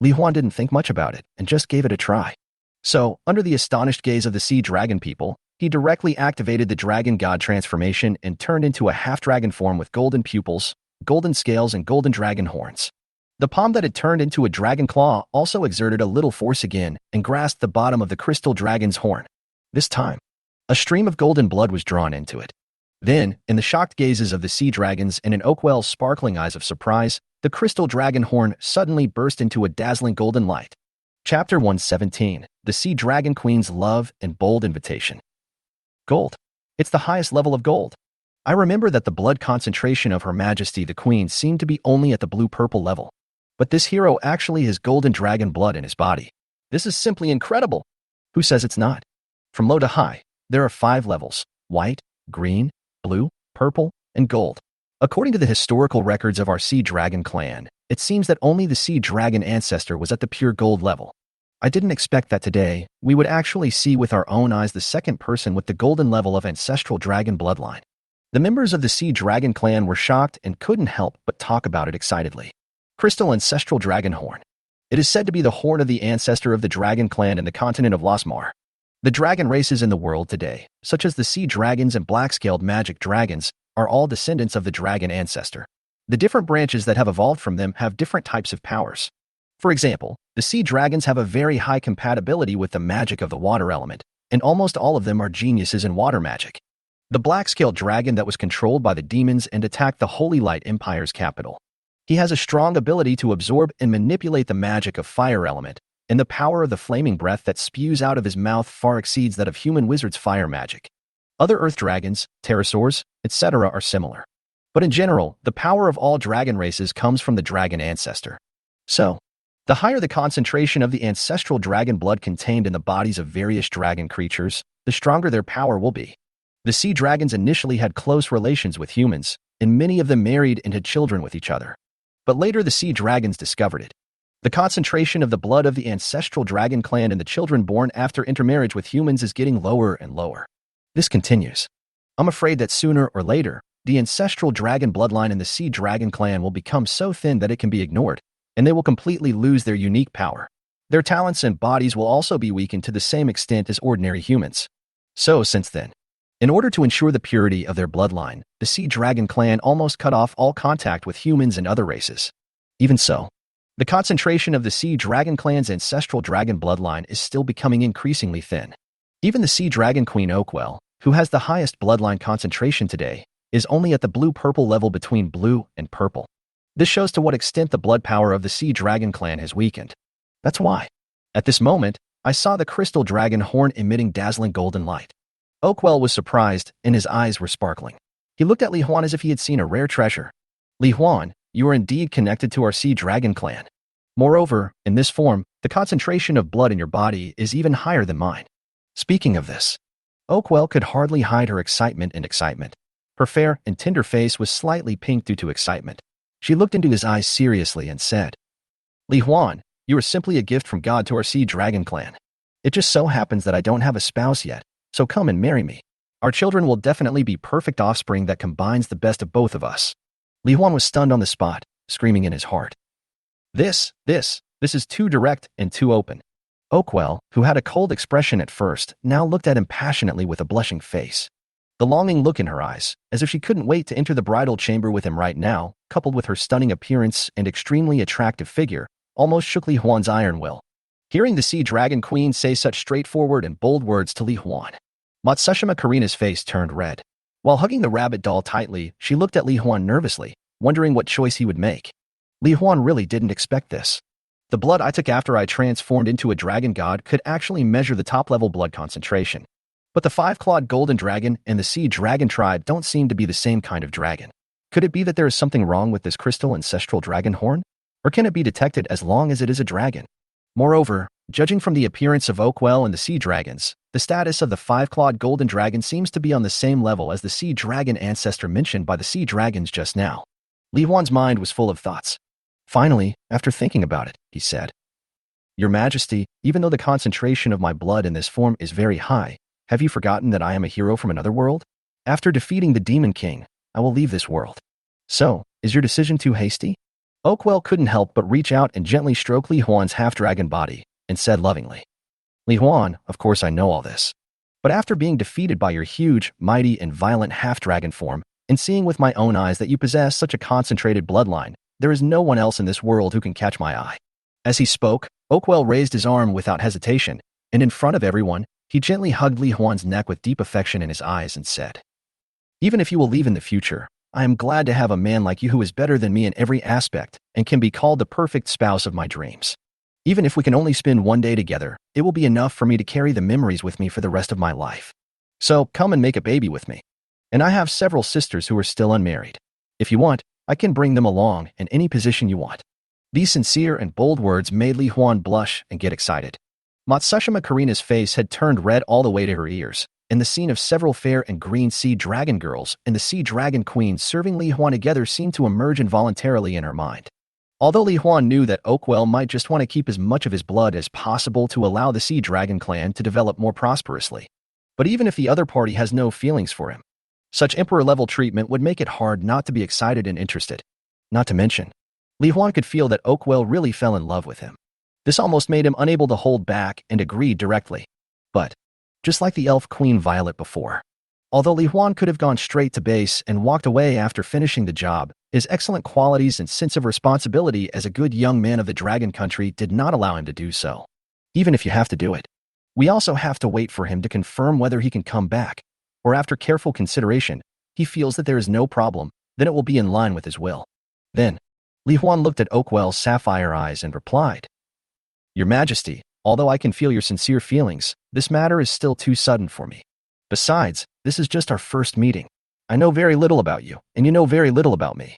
Li Huan didn't think much about it and just gave it a try. So, under the astonished gaze of the Sea Dragon people, he directly activated the Dragon God transformation and turned into a half-dragon form with golden pupils, golden scales, and golden dragon horns. The palm that had turned into a dragon claw also exerted a little force again and grasped the bottom of the crystal dragon's horn. This time, a stream of golden blood was drawn into it. Then, in the shocked gazes of the sea dragons and in Oakwell's sparkling eyes of surprise, the crystal dragon horn suddenly burst into a dazzling golden light. Chapter 117, The Sea Dragon Queen's Love and Bold Invitation. Gold. It's the highest level of gold. I remember that the blood concentration of Her Majesty the Queen seemed to be only at the blue-purple level. But this hero actually has golden dragon blood in his body. This is simply incredible. Who says it's not? From low to high, there are 5 levels: white, green, blue, purple, and gold. According to the historical records of our Sea Dragon clan, it seems that only the Sea Dragon ancestor was at the pure gold level. I didn't expect that today we would actually see with our own eyes the second person with the golden level of ancestral dragon bloodline. The members of the Sea Dragon clan were shocked and couldn't help but talk about it excitedly. Crystal Ancestral Dragon Horn. It is said to be the horn of the ancestor of the Dragon clan in the continent of Losmar. The dragon races in the world today, such as the Sea Dragons and Black-Scaled Magic Dragons, are all descendants of the dragon ancestor. The different branches that have evolved from them have different types of powers. For example, the Sea Dragons have a very high compatibility with the magic of the water element, and almost all of them are geniuses in water magic. The Black-Scaled Dragon that was controlled by the demons and attacked the Holy Light Empire's capital. He has a strong ability to absorb and manipulate the magic of fire element, and the power of the flaming breath that spews out of his mouth far exceeds that of human wizards' fire magic. Other earth dragons, pterosaurs, etc. are similar. But in general, the power of all dragon races comes from the dragon ancestor. So, the higher the concentration of the ancestral dragon blood contained in the bodies of various dragon creatures, the stronger their power will be. The sea dragons initially had close relations with humans, and many of them married and had children with each other. But later the sea dragons discovered it. The concentration of the blood of the ancestral dragon clan in the children born after intermarriage with humans is getting lower and lower. This continues. I'm afraid that sooner or later, the ancestral dragon bloodline in the Sea Dragon clan will become so thin that it can be ignored, and they will completely lose their unique power. Their talents and bodies will also be weakened to the same extent as ordinary humans. So, since then, in order to ensure the purity of their bloodline, the Sea Dragon clan almost cut off all contact with humans and other races. Even so, the concentration of the Sea Dragon clan's ancestral dragon bloodline is still becoming increasingly thin. Even the Sea Dragon Queen Oakwell, who has the highest bloodline concentration today, is only at the blue-purple level between blue and purple. This shows to what extent the blood power of the Sea Dragon clan has weakened. That's why, at this moment, I saw the crystal dragon horn emitting dazzling golden light. Oakwell was surprised, and his eyes were sparkling. He looked at Li Huan as if he had seen a rare treasure. Li Huan, you are indeed connected to our Sea Dragon clan. Moreover, in this form, the concentration of blood in your body is even higher than mine. Speaking of this, Oakwell could hardly hide her excitement and excitement. Her fair and tender face was slightly pink due to excitement. She looked into his eyes seriously and said, Li Huan, you are simply a gift from God to our Sea Dragon clan. It just so happens that I don't have a spouse yet, so come and marry me. Our children will definitely be perfect offspring that combines the best of both of us. Li Huan was stunned on the spot, screaming in his heart. This is too direct and too open. Oakwell, who had a cold expression at first, now looked at him passionately with a blushing face. The longing look in her eyes, as if she couldn't wait to enter the bridal chamber with him right now, coupled with her stunning appearance and extremely attractive figure, almost shook Li Huan's iron will. Hearing the Sea Dragon Queen say such straightforward and bold words to Li Huan, Matsushima Karina's face turned red. While hugging the rabbit doll tightly, she looked at Li Huan nervously, wondering what choice he would make. Li Huan really didn't expect this. The blood I took after I transformed into a dragon god could actually measure the top-level blood concentration. But the five-clawed golden dragon and the sea dragon tribe don't seem to be the same kind of dragon. Could it be that there is something wrong with this crystal ancestral dragon horn? Or can it be detected as long as it is a dragon? Moreover, judging from the appearance of Oakwell and the sea dragons, the status of the five-clawed golden dragon seems to be on the same level as the sea dragon ancestor mentioned by the sea dragons just now. Li Huan's mind was full of thoughts. Finally, after thinking about it, he said, "Your Majesty, even though the concentration of my blood in this form is very high, have you forgotten that I am a hero from another world? After defeating the Demon King, I will leave this world. So, is your decision too hasty?" Oakwell couldn't help but reach out and gently stroke Li Huan's half-dragon body, and said lovingly, "Li Huan, of course I know all this. But after being defeated by your huge, mighty, and violent half-dragon form, and seeing with my own eyes that you possess such a concentrated bloodline, there is no one else in this world who can catch my eye." As he spoke, Oakwell raised his arm without hesitation, and in front of everyone, he gently hugged Li Huan's neck with deep affection in his eyes and said, "Even if you will leave in the future, I am glad to have a man like you who is better than me in every aspect and can be called the perfect spouse of my dreams. Even if we can only spend one day together, it will be enough for me to carry the memories with me for the rest of my life. So come and make a baby with me. And I have several sisters who are still unmarried. If you want, I can bring them along in any position you want." These sincere and bold words made Li Huan blush and get excited. Matsushima Karina's face had turned red all the way to her ears, and the scene of several fair and green sea dragon girls and the sea dragon queen serving Li Huan together seemed to emerge involuntarily in her mind. Although Li Huan knew that Oakwell might just want to keep as much of his blood as possible to allow the sea dragon clan to develop more prosperously. But even if the other party has no feelings for him, such emperor-level treatment would make it hard not to be excited and interested. Not to mention, Li Huan could feel that Oakwell really fell in love with him. This almost made him unable to hold back and agreed directly. But, just like the elf queen Violet before, although Li Huan could have gone straight to base and walked away after finishing the job, his excellent qualities and sense of responsibility as a good young man of the dragon country did not allow him to do so. Even if you have to do it, we also have to wait for him to confirm whether he can come back, or after careful consideration, he feels that there is no problem, then it will be in line with his will. Then, Li Huan looked at Oakwell's sapphire eyes and replied, "Your Majesty, although I can feel your sincere feelings, this matter is still too sudden for me. Besides, this is just our first meeting. I know very little about you, and you know very little about me.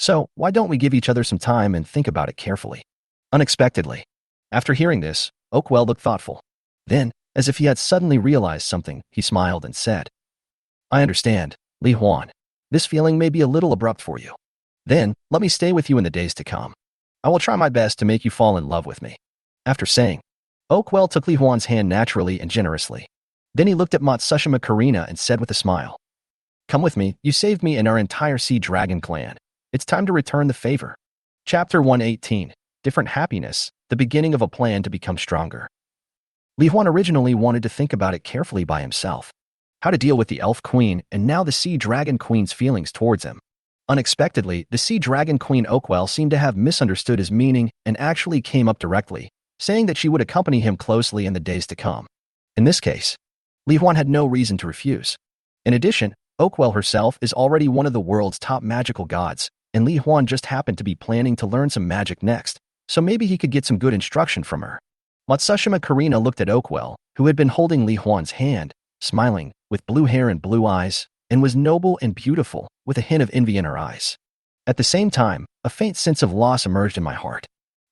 So, why don't we give each other some time and think about it carefully?" Unexpectedly, after hearing this, Oakwell looked thoughtful. Then, as if he had suddenly realized something, he smiled and said, "I understand, Li Huan. This feeling may be a little abrupt for you. Then, let me stay with you in the days to come. I will try my best to make you fall in love with me." After saying, Oakwell took Li Huan's hand naturally and generously. Then he looked at Matsushima Karina and said with a smile, "Come with me, you saved me and our entire sea dragon clan. It's time to return the favor." Chapter 118, Different Happiness, the beginning of a plan to become stronger. Li Huan originally wanted to think about it carefully by himself. How to deal with the elf queen and now the sea dragon queen's feelings towards him. Unexpectedly, the sea dragon queen Oakwell seemed to have misunderstood his meaning and actually came up directly, saying that she would accompany him closely in the days to come. In this case, Li Huan had no reason to refuse. In addition, Oakwell herself is already one of the world's top magical gods, and Li Huan just happened to be planning to learn some magic next, so maybe he could get some good instruction from her. Matsushima Karina looked at Oakwell, who had been holding Li Huan's hand, smiling, with blue hair and blue eyes, and was noble and beautiful, with a hint of envy in her eyes. At the same time, a faint sense of loss emerged in my heart.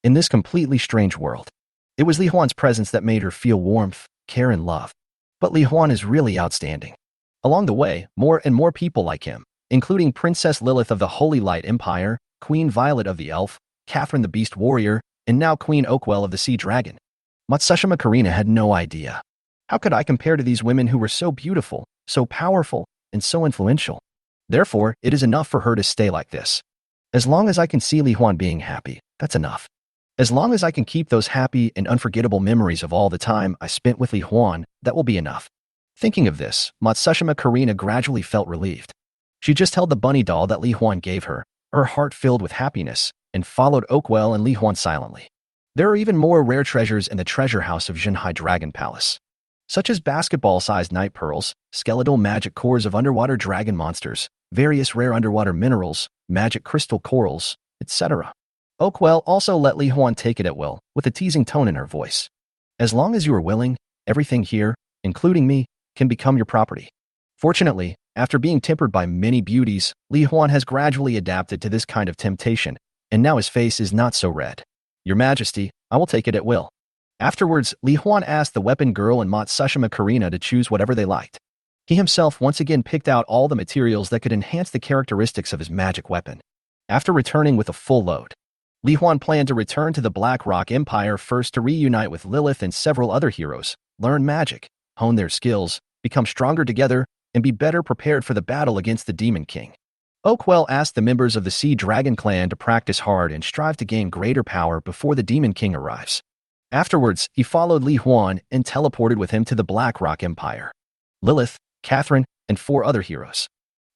In this completely strange world, it was Li Huan's presence that made her feel warmth, care, and love. But Li Huan is really outstanding. Along the way, more and more people like him, including Princess Lilith of the Holy Light Empire, Queen Violet of the Elf, Catherine the Beast Warrior, and now Queen Oakwell of the Sea Dragon. Matsushima Karina had no idea. How could I compare to these women who were so beautiful, so powerful, and so influential? Therefore, it is enough for her to stay like this. As long as I can see Li Huan being happy, that's enough. As long as I can keep those happy and unforgettable memories of all the time I spent with Li Huan, that will be enough. Thinking of this, Matsushima Karina gradually felt relieved. She just held the bunny doll that Li Huan gave her, her heart filled with happiness, and followed Oakwell and Li Huan silently. There are even more rare treasures in the treasure house of Zhenhai Dragon Palace. such as basketball-sized night pearls, skeletal magic cores of underwater dragon monsters, various rare underwater minerals, magic crystal corals, etc. Oakwell also let Li Huan take it at will, with a teasing tone in her voice. As long as you are willing, everything here, including me, can become your property. Fortunately, after being tempered by many beauties, Li Huan has gradually adapted to this kind of temptation, and now his face is not so red. Your Majesty, I will take it at will. Afterwards, Li Huan asked the weapon girl and Matsushima Karina to choose whatever they liked. He himself once again picked out all the materials that could enhance the characteristics of his magic weapon. After returning with a full load, Li Huan planned to return to the Black Rock Empire first to reunite with Lilith and several other heroes, learn magic, hone their skills, become stronger together, and be better prepared for the battle against the Demon King. Oakwell asked the members of the Sea Dragon clan to practice hard and strive to gain greater power before the Demon King arrives. Afterwards, he followed Li Huan and teleported with him to the Black Rock Empire. Lilith, Catherine, and 4 other heroes.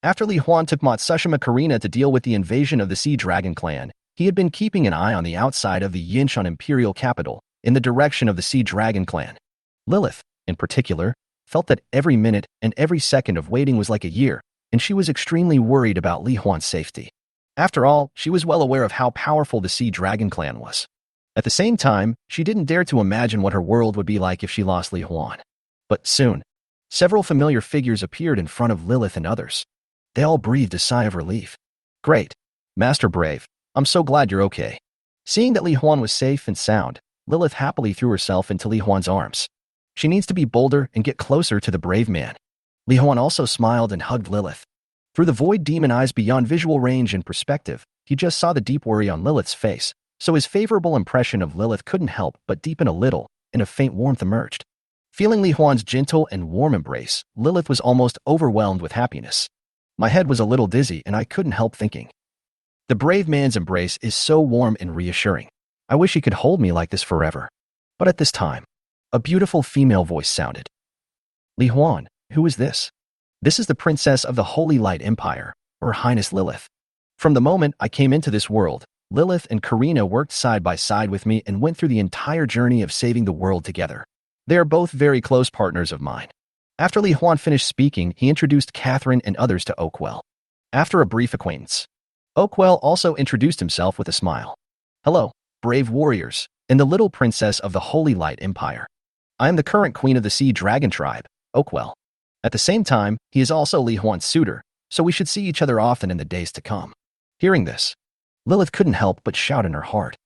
After Li Huan took Matsushima Karina to deal with the invasion of the Sea Dragon clan, he had been keeping an eye on the outside of the Yinshan Imperial capital, in the direction of the Sea Dragon clan. Lilith, in particular, felt that every minute and every second of waiting was like a year, and she was extremely worried about Li Huan's safety. After all, she was well aware of how powerful the Sea Dragon clan was. At the same time, she didn't dare to imagine what her world would be like if she lost Li Huan. But soon, several familiar figures appeared in front of Lilith and others. They all breathed a sigh of relief. Great. Master Brave, I'm so glad you're okay. Seeing that Li Huan was safe and sound, Lilith happily threw herself into Li Huan's arms. She needs to be bolder and get closer to the brave man. Li Huan also smiled and hugged Lilith. Through the void demon eyes beyond visual range and perspective, he just saw the deep worry on Lilith's face, so his favorable impression of Lilith couldn't help but deepen a little, and a faint warmth emerged. Feeling Li Huan's gentle and warm embrace, Lilith was almost overwhelmed with happiness. My head was a little dizzy and I couldn't help thinking. The brave man's embrace is so warm and reassuring. I wish he could hold me like this forever. But at this time, a beautiful female voice sounded. Li Huan, who is this? This is the princess of the Holy Light Empire, Her Highness Lilith. From the moment I came into this world, Lilith and Karina worked side by side with me and went through the entire journey of saving the world together. They are both very close partners of mine. After Li Huan finished speaking, he introduced Catherine and others to Oakwell. After a brief acquaintance, Oakwell also introduced himself with a smile. Hello, brave warriors, and the little princess of the Holy Light Empire. I am the current queen of the Sea Dragon tribe, Oakwell. At the same time, he is also Li Huan's suitor, so we should see each other often in the days to come. Hearing this, Lilith couldn't help but shout in her heart.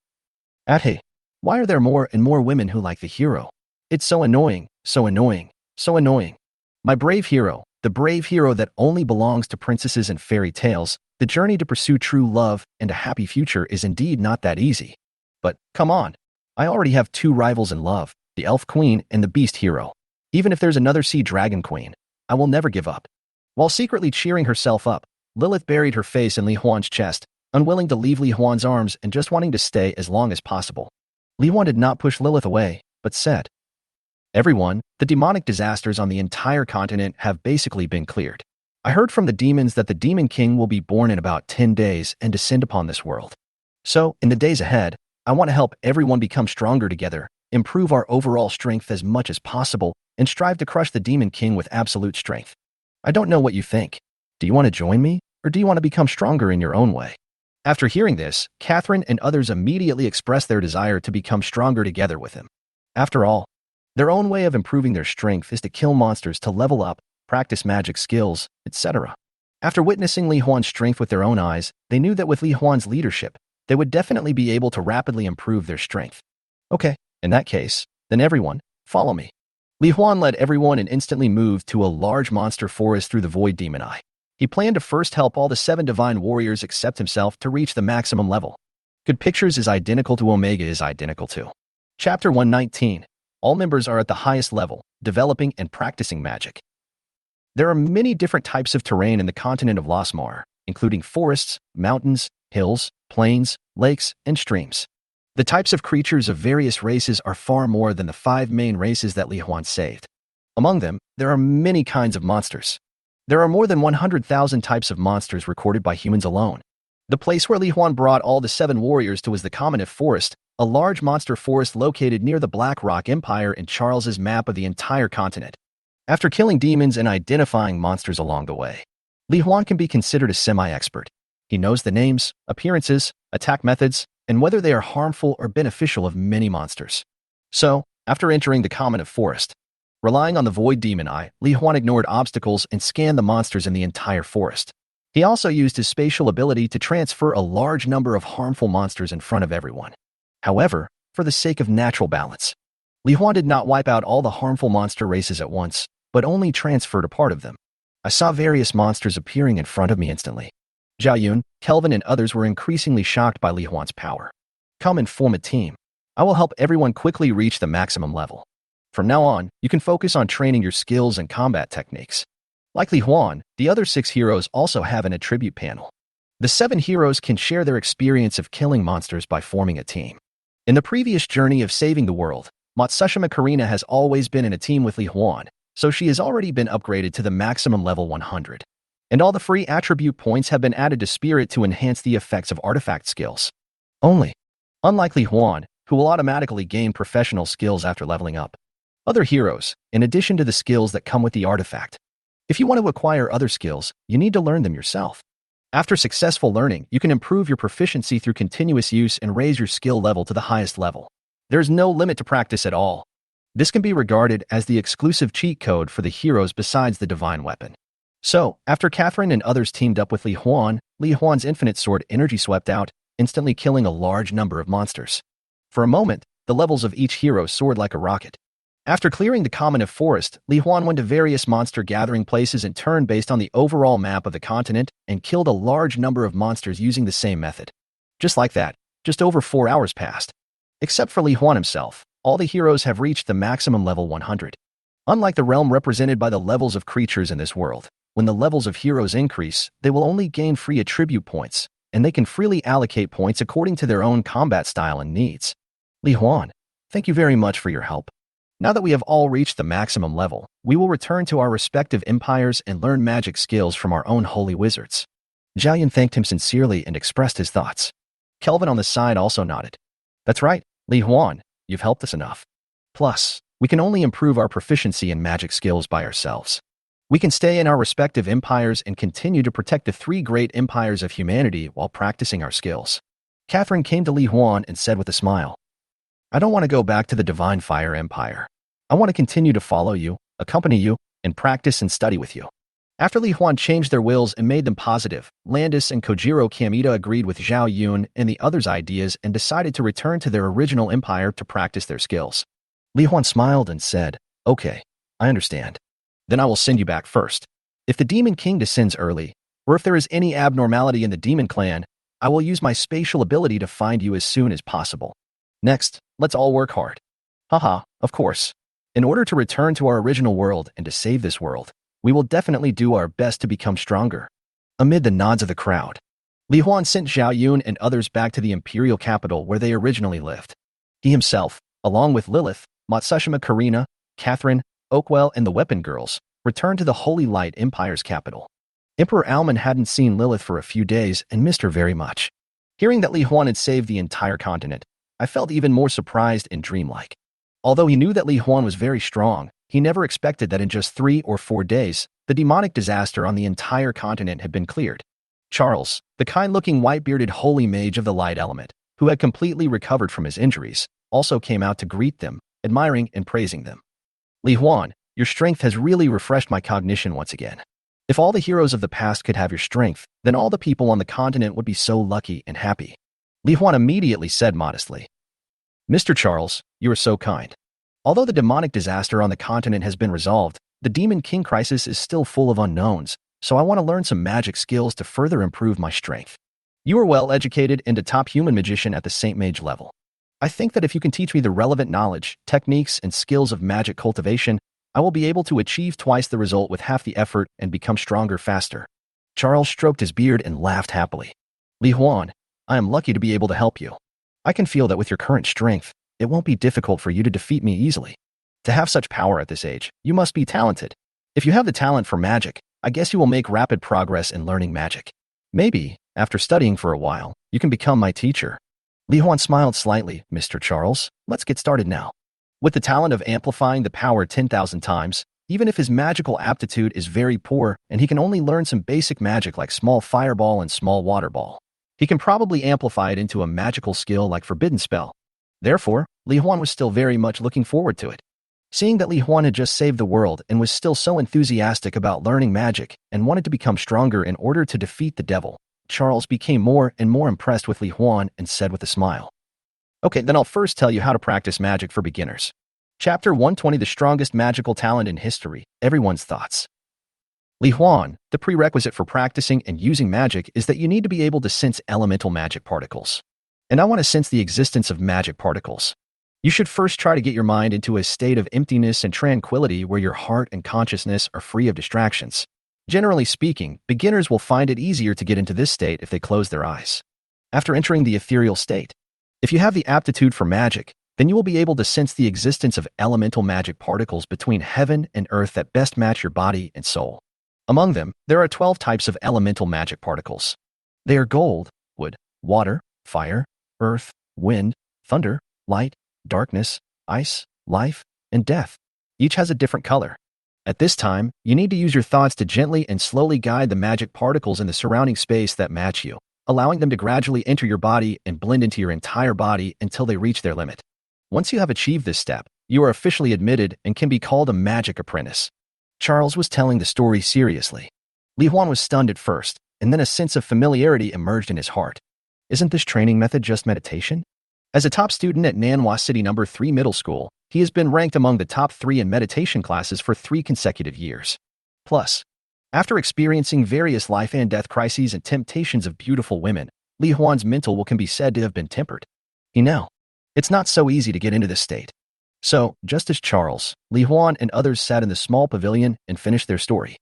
Hey, why are there more and more women who like the hero? It's so annoying, so annoying, so annoying. My brave hero, the brave hero that only belongs to princesses and fairy tales, the journey to pursue true love and a happy future is indeed not that easy. But, come on, I already have 2 rivals in love, the Elf Queen and the Beast Hero. Even if there's another Sea Dragon Queen, I will never give up. While secretly cheering herself up, Lilith buried her face in Li Huan's chest, unwilling to leave Li Huan's arms and just wanting to stay as long as possible. Li Huan did not push Lilith away, but said, Everyone, the demonic disasters on the entire continent have basically been cleared. I heard from the demons that the Demon King will be born in about 10 days and descend upon this world. So, in the days ahead, I want to help everyone become stronger together, improve our overall strength as much as possible, and strive to crush the Demon King with absolute strength. I don't know what you think. Do you want to join me, or do you want to become stronger in your own way? After hearing this, Catherine and others immediately expressed their desire to become stronger together with him. After all, their own way of improving their strength is to kill monsters to level up, practice magic skills, etc. After witnessing Li Huan's strength with their own eyes, they knew that with Li Huan's leadership, they would definitely be able to rapidly improve their strength. Okay, in that case, then everyone, follow me. Li Huan led everyone and instantly moved to a large monster forest through the Void Demon Eye. He planned to first help all the 7 divine warriors except himself to reach the maximum level. Good Pictures is identical to Omega is identical to. Chapter 119. All members are at the highest level, developing and practicing magic. There are many different types of terrain in the continent of Losmar, including forests, mountains, hills, plains, lakes, and streams. The types of creatures of various races are far more than the 5 main races that Li Huan saved. Among them, there are many kinds of monsters. There are more than 100,000 types of monsters recorded by humans alone. The place where Li Huan brought all the 7 warriors to was the Common Forest, a large monster forest located near the Black Rock Empire in Charles's map of the entire continent. After killing demons and identifying monsters along the way, Li Huan can be considered a semi-expert. He knows the names, appearances, attack methods, and whether they are harmful or beneficial of many monsters. So, after entering the common of forest, relying on the void demon eye, Li Huan ignored obstacles and scanned the monsters in the entire forest. He also used his spatial ability to transfer a large number of harmful monsters in front of everyone. However, for the sake of natural balance, Li Huan did not wipe out all the harmful monster races at once, but only transferred a part of them. I saw various monsters appearing in front of me instantly. Zhao Yun, Kelvin, and others were increasingly shocked by Li Huan's power. Come and form a team. I will help everyone quickly reach the maximum level. From now on, you can focus on training your skills and combat techniques. Like Li Huan, the other 6 heroes also have an attribute panel. The 7 heroes can share their experience of killing monsters by forming a team. In the previous journey of saving the world, Matsushima Karina has always been in a team with Li Huan, so she has already been upgraded to the maximum level 100. And all the free attribute points have been added to Spirit to enhance the effects of artifact skills. Unlike Li Huan, who will automatically gain professional skills after leveling up. Other heroes, in addition to the skills that come with the artifact. If you want to acquire other skills, you need to learn them yourself. After successful learning, you can improve your proficiency through continuous use and raise your skill level to the highest level. There is no limit to practice at all. This can be regarded as the exclusive cheat code for the heroes besides the divine weapon. So, after Catherine and others teamed up with Li Huan's infinite sword energy swept out, instantly killing a large number of monsters. For a moment, the levels of each hero soared like a rocket. After clearing the common of forest, Li Huan went to various monster gathering places in turn based on the overall map of the continent and killed a large number of monsters using the same method. Just like that, just over 4 hours passed. Except for Li Huan himself, all the heroes have reached the maximum level 100. Unlike the realm represented by the levels of creatures in this world, when the levels of heroes increase, they will only gain free attribute points, and they can freely allocate points according to their own combat style and needs. Li Huan, thank you very much for your help. Now that we have all reached the maximum level, we will return to our respective empires and learn magic skills from our own holy wizards. Zhao Yun thanked him sincerely and expressed his thoughts. Kelvin on the side also nodded. That's right, Li Huan, you've helped us enough. Plus, we can only improve our proficiency in magic skills by ourselves. We can stay in our respective empires and continue to protect the 3 great empires of humanity while practicing our skills. Catherine came to Li Huan and said with a smile, I don't want to go back to the Divine Fire Empire. I want to continue to follow you, accompany you, and practice and study with you. After Li Huan changed their wills and made them positive, Landis and Kojiro Kamita agreed with Zhao Yun and the others' ideas and decided to return to their original empire to practice their skills. Li Huan smiled and said, Okay, I understand. Then I will send you back first. If the Demon King descends early, or if there is any abnormality in the Demon Clan, I will use my spatial ability to find you as soon as possible. Next, let's all work hard. Haha, of course. In order to return to our original world and to save this world, we will definitely do our best to become stronger. Amid the nods of the crowd, Li Huan sent Zhao Yun and others back to the imperial capital where they originally lived. He himself, along with Lilith, Matsushima Karina, Catherine, Oakwell, and the Weapon Girls, returned to the Holy Light Empire's capital. Emperor Alman hadn't seen Lilith for a few days and missed her very much. Hearing that Li Huan had saved the entire continent, I felt even more surprised and dreamlike. Although he knew that Li Huan was very strong, he never expected that in just 3 or 4 days, the demonic disaster on the entire continent had been cleared. Charles, the kind-looking white-bearded holy mage of the light element, who had completely recovered from his injuries, also came out to greet them, admiring and praising them. Li Huan, your strength has really refreshed my cognition once again. If all the heroes of the past could have your strength, then all the people on the continent would be so lucky and happy. Li Huan immediately said modestly, Mr. Charles, you are so kind. Although the demonic disaster on the continent has been resolved, the Demon King crisis is still full of unknowns, so I want to learn some magic skills to further improve my strength. You are well educated and a top human magician at the Saint Mage level. I think that if you can teach me the relevant knowledge, techniques, and skills of magic cultivation, I will be able to achieve twice the result with half the effort and become stronger faster. Charles stroked his beard and laughed happily. Li Huan, I am lucky to be able to help you. I can feel that with your current strength, it won't be difficult for you to defeat me easily. To have such power at this age, you must be talented. If you have the talent for magic, I guess you will make rapid progress in learning magic. Maybe, after studying for a while, you can become my teacher. Li Huan smiled slightly. Mr. Charles, let's get started now. With the talent of amplifying the power 10,000 times, even if his magical aptitude is very poor and he can only learn some basic magic like small fireball and small water ball, he can probably amplify it into a magical skill like forbidden spell. Therefore, Li Huan was still very much looking forward to it. Seeing that Li Huan had just saved the world and was still so enthusiastic about learning magic and wanted to become stronger in order to defeat the devil, Charles became more and more impressed with Li Huan and said with a smile, "Okay, then I'll first tell you how to practice magic for beginners." Chapter 120, the strongest magical talent in history, everyone's thoughts. Li Huan, the prerequisite for practicing and using magic is that you need to be able to sense elemental magic particles. And I want to sense the existence of magic particles. You should first try to get your mind into a state of emptiness and tranquility where your heart and consciousness are free of distractions. Generally speaking, beginners will find it easier to get into this state if they close their eyes. After entering the ethereal state, if you have the aptitude for magic, then you will be able to sense the existence of elemental magic particles between heaven and earth that best match your body and soul. Among them, there are 12 types of elemental magic particles. They are gold, wood, water, fire, earth, wind, thunder, light, darkness, ice, life, and death. Each has a different color. At this time, you need to use your thoughts to gently and slowly guide the magic particles in the surrounding space that match you, allowing them to gradually enter your body and blend into your entire body until they reach their limit. Once you have achieved this step, you are officially admitted and can be called a magic apprentice. Charles was telling the story seriously. Li Huan was stunned at first, and then a sense of familiarity emerged in his heart. Isn't this training method just meditation? As a top student at Manhwa City No. 3 Middle School, he has been ranked among the top 3 in meditation classes for 3 consecutive years. Plus, after experiencing various life and death crises and temptations of beautiful women, Li Huan's mental will can be said to have been tempered. He knew it's not so easy to get into this state. So, just as Charles, Li Huan and others sat in the small pavilion and finished their story,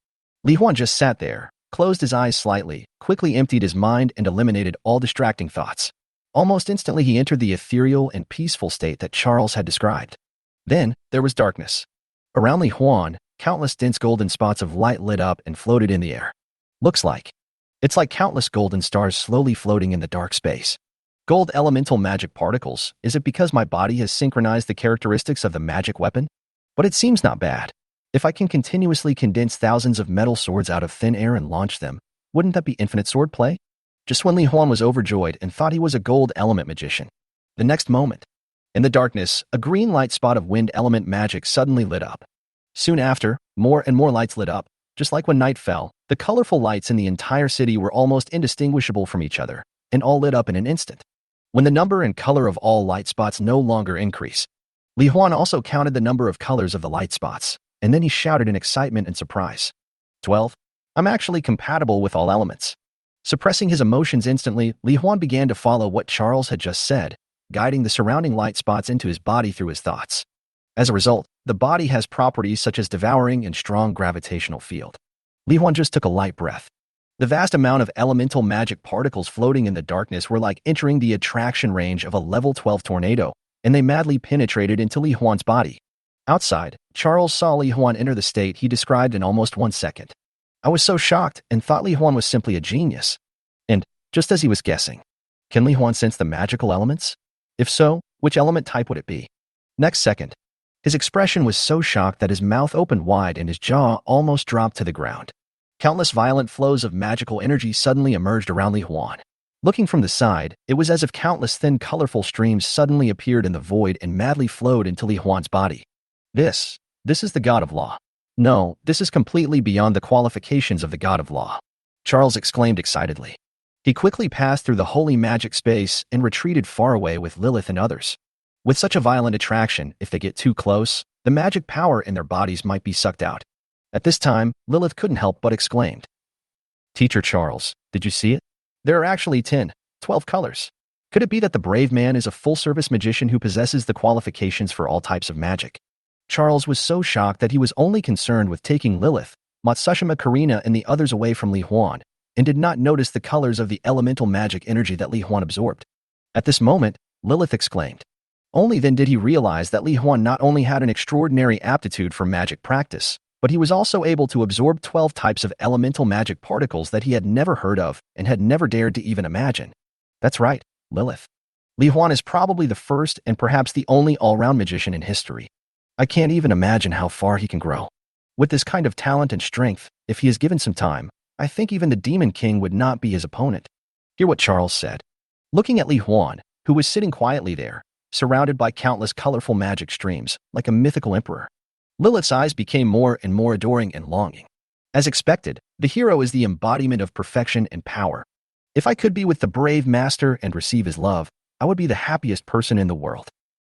Li Huan just sat there, closed his eyes slightly, quickly emptied his mind and eliminated all distracting thoughts. Almost instantly he entered the ethereal and peaceful state that Charles had described. Then, there was darkness. Around Li Huan, countless dense golden spots of light lit up and floated in the air. It's like countless golden stars slowly floating in the dark space. Gold elemental magic particles, is it because my body has synchronized the characteristics of the magic weapon? But it seems not bad. If I can continuously condense thousands of metal swords out of thin air and launch them, wouldn't that be infinite swordplay? Just when Li Huan was overjoyed and thought he was a gold element magician. The next moment, in the darkness, a green light spot of wind element magic suddenly lit up. Soon after, more and more lights lit up. Just like when night fell, the colorful lights in the entire city were almost indistinguishable from each other, and all lit up in an instant. When the number and color of all light spots no longer increase, Li Huan also counted the number of colors of the light spots, and then he shouted in excitement and surprise. 12. I'm actually compatible with all elements. Suppressing his emotions instantly, Li Huan began to follow what Charles had just said, guiding the surrounding light spots into his body through his thoughts. As a result, the body has properties such as devouring and strong gravitational field. Li Huan just took a light breath. The vast amount of elemental magic particles floating in the darkness were like entering the attraction range of a level 12 tornado, and they madly penetrated into Li Huan's body. Outside, Charles saw Li Huan enter the state he described in almost 1 second. I was so shocked and thought Li Huan was simply a genius. And, just as he was guessing, can Li Huan sense the magical elements? If so, which element type would it be? Next second, his expression was so shocked that his mouth opened wide and his jaw almost dropped to the ground. Countless violent flows of magical energy suddenly emerged around Li Huan. Looking from the side, it was as if countless thin, colorful streams suddenly appeared in the void and madly flowed into Li Huan's body. This is the God of Law. No, this is completely beyond the qualifications of the God of Law, Charles exclaimed excitedly. He quickly passed through the holy magic space and retreated far away with Lilith and others. With such a violent attraction, if they get too close, the magic power in their bodies might be sucked out. At this time, Lilith couldn't help but exclaimed, "Teacher Charles, did you see it? There are actually 12 colors. Could it be that the brave man is a full-service magician who possesses the qualifications for all types of magic?" Charles was so shocked that he was only concerned with taking Lilith, Matsushima Karina and the others away from Li Huan, and did not notice the colors of the elemental magic energy that Li Huan absorbed. At this moment, Lilith exclaimed. Only then did he realize that Li Huan not only had an extraordinary aptitude for magic practice, but he was also able to absorb 12 types of elemental magic particles that he had never heard of and had never dared to even imagine. That's right, Lilith. Li Huan is probably the first and perhaps the only all-round magician in history. I can't even imagine how far he can grow. With this kind of talent and strength, if he is given some time, I think even the Demon King would not be his opponent. Hear what Charles said. Looking at Li Huan, who was sitting quietly there, surrounded by countless colorful magic streams, like a mythical emperor. Lilith's eyes became more and more adoring and longing. As expected, the hero is the embodiment of perfection and power. If I could be with the brave master and receive his love, I would be the happiest person in the world.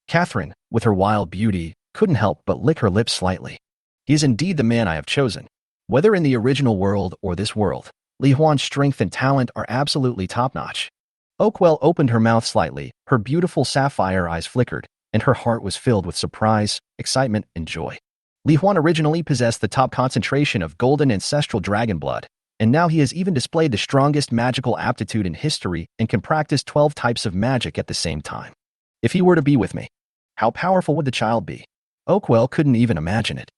Catherine, with her wild beauty, couldn't help but lick her lips slightly. He is indeed the man I have chosen. Whether in the original world or this world, Li Huan's strength and talent are absolutely top-notch. Oakwell opened her mouth slightly, her beautiful sapphire eyes flickered, and her heart was filled with surprise, excitement, and joy. Li Huan originally possessed the top concentration of golden ancestral dragon blood, and now he has even displayed the strongest magical aptitude in history and can practice 12 types of magic at the same time. If he were to be with me, how powerful would the child be? Oakwell couldn't even imagine it.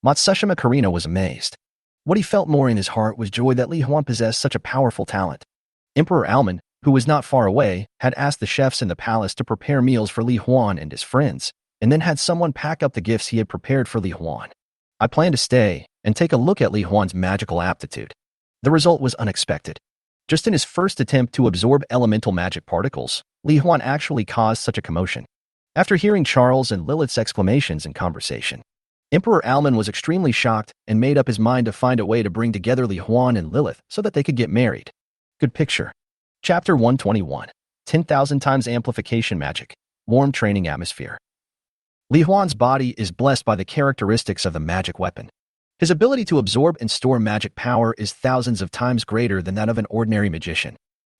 Matsushima Karina was amazed. What he felt more in his heart was joy that Li Huan possessed such a powerful talent. Emperor Alman, who was not far away, had asked the chefs in the palace to prepare meals for Li Huan and his friends, and then had someone pack up the gifts he had prepared for Li Huan. I planned to stay and take a look at Li Huan's magical aptitude. The result was unexpected. Just in his first attempt to absorb elemental magic particles, Li Huan actually caused such a commotion. After hearing Charles and Lilith's exclamations and conversation, Emperor Alman was extremely shocked and made up his mind to find a way to bring together Li Huan and Lilith so that they could get married. Good picture. Chapter 121. 10,000 times amplification magic. Warm training atmosphere. Li Huan's body is blessed by the characteristics of the magic weapon. His ability to absorb and store magic power is thousands of times greater than that of an ordinary magician.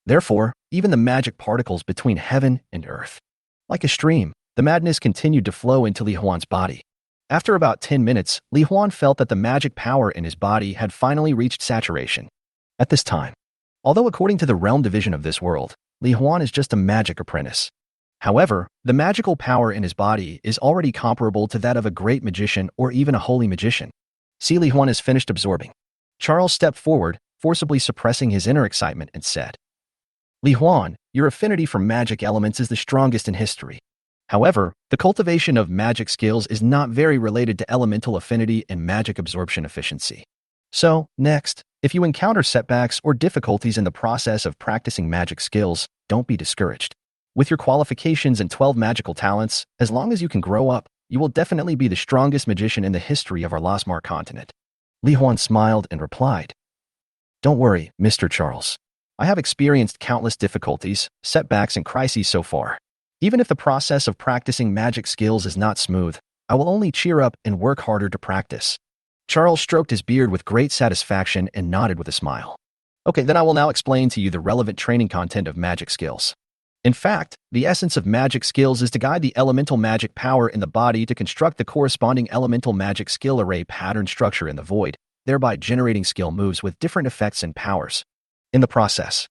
Therefore, even the magic particles between heaven and earth. Like a stream, the madness continued to flow into Li Huan's body. After about 10 minutes, Li Huan felt that the magic power in his body had finally reached saturation. At this time, although according to the realm division of this world, Li Huan is just a magic apprentice. However, the magical power in his body is already comparable to that of a great magician or even a holy magician. See, Li Huan is finished absorbing. Charles stepped forward, forcibly suppressing his inner excitement, and said, Li Huan, your affinity for magic elements is the strongest in history. However, the cultivation of magic skills is not very related to elemental affinity and magic absorption efficiency. So, next, if you encounter setbacks or difficulties in the process of practicing magic skills, don't be discouraged. With your qualifications and 12 magical talents, as long as you can grow up, you will definitely be the strongest magician in the history of our Losmar continent. Li Huan smiled and replied, Don't worry, Mr. Charles. I have experienced countless difficulties, setbacks, and crises so far. Even if the process of practicing magic skills is not smooth, I will only cheer up and work harder to practice. Charles stroked his beard with great satisfaction and nodded with a smile. Okay, then I will now explain to you the relevant training content of magic skills. In fact, the essence of magic skills is to guide the elemental magic power in the body to construct the corresponding elemental magic skill array pattern structure in the void, thereby generating skill moves with different effects and powers. In the process,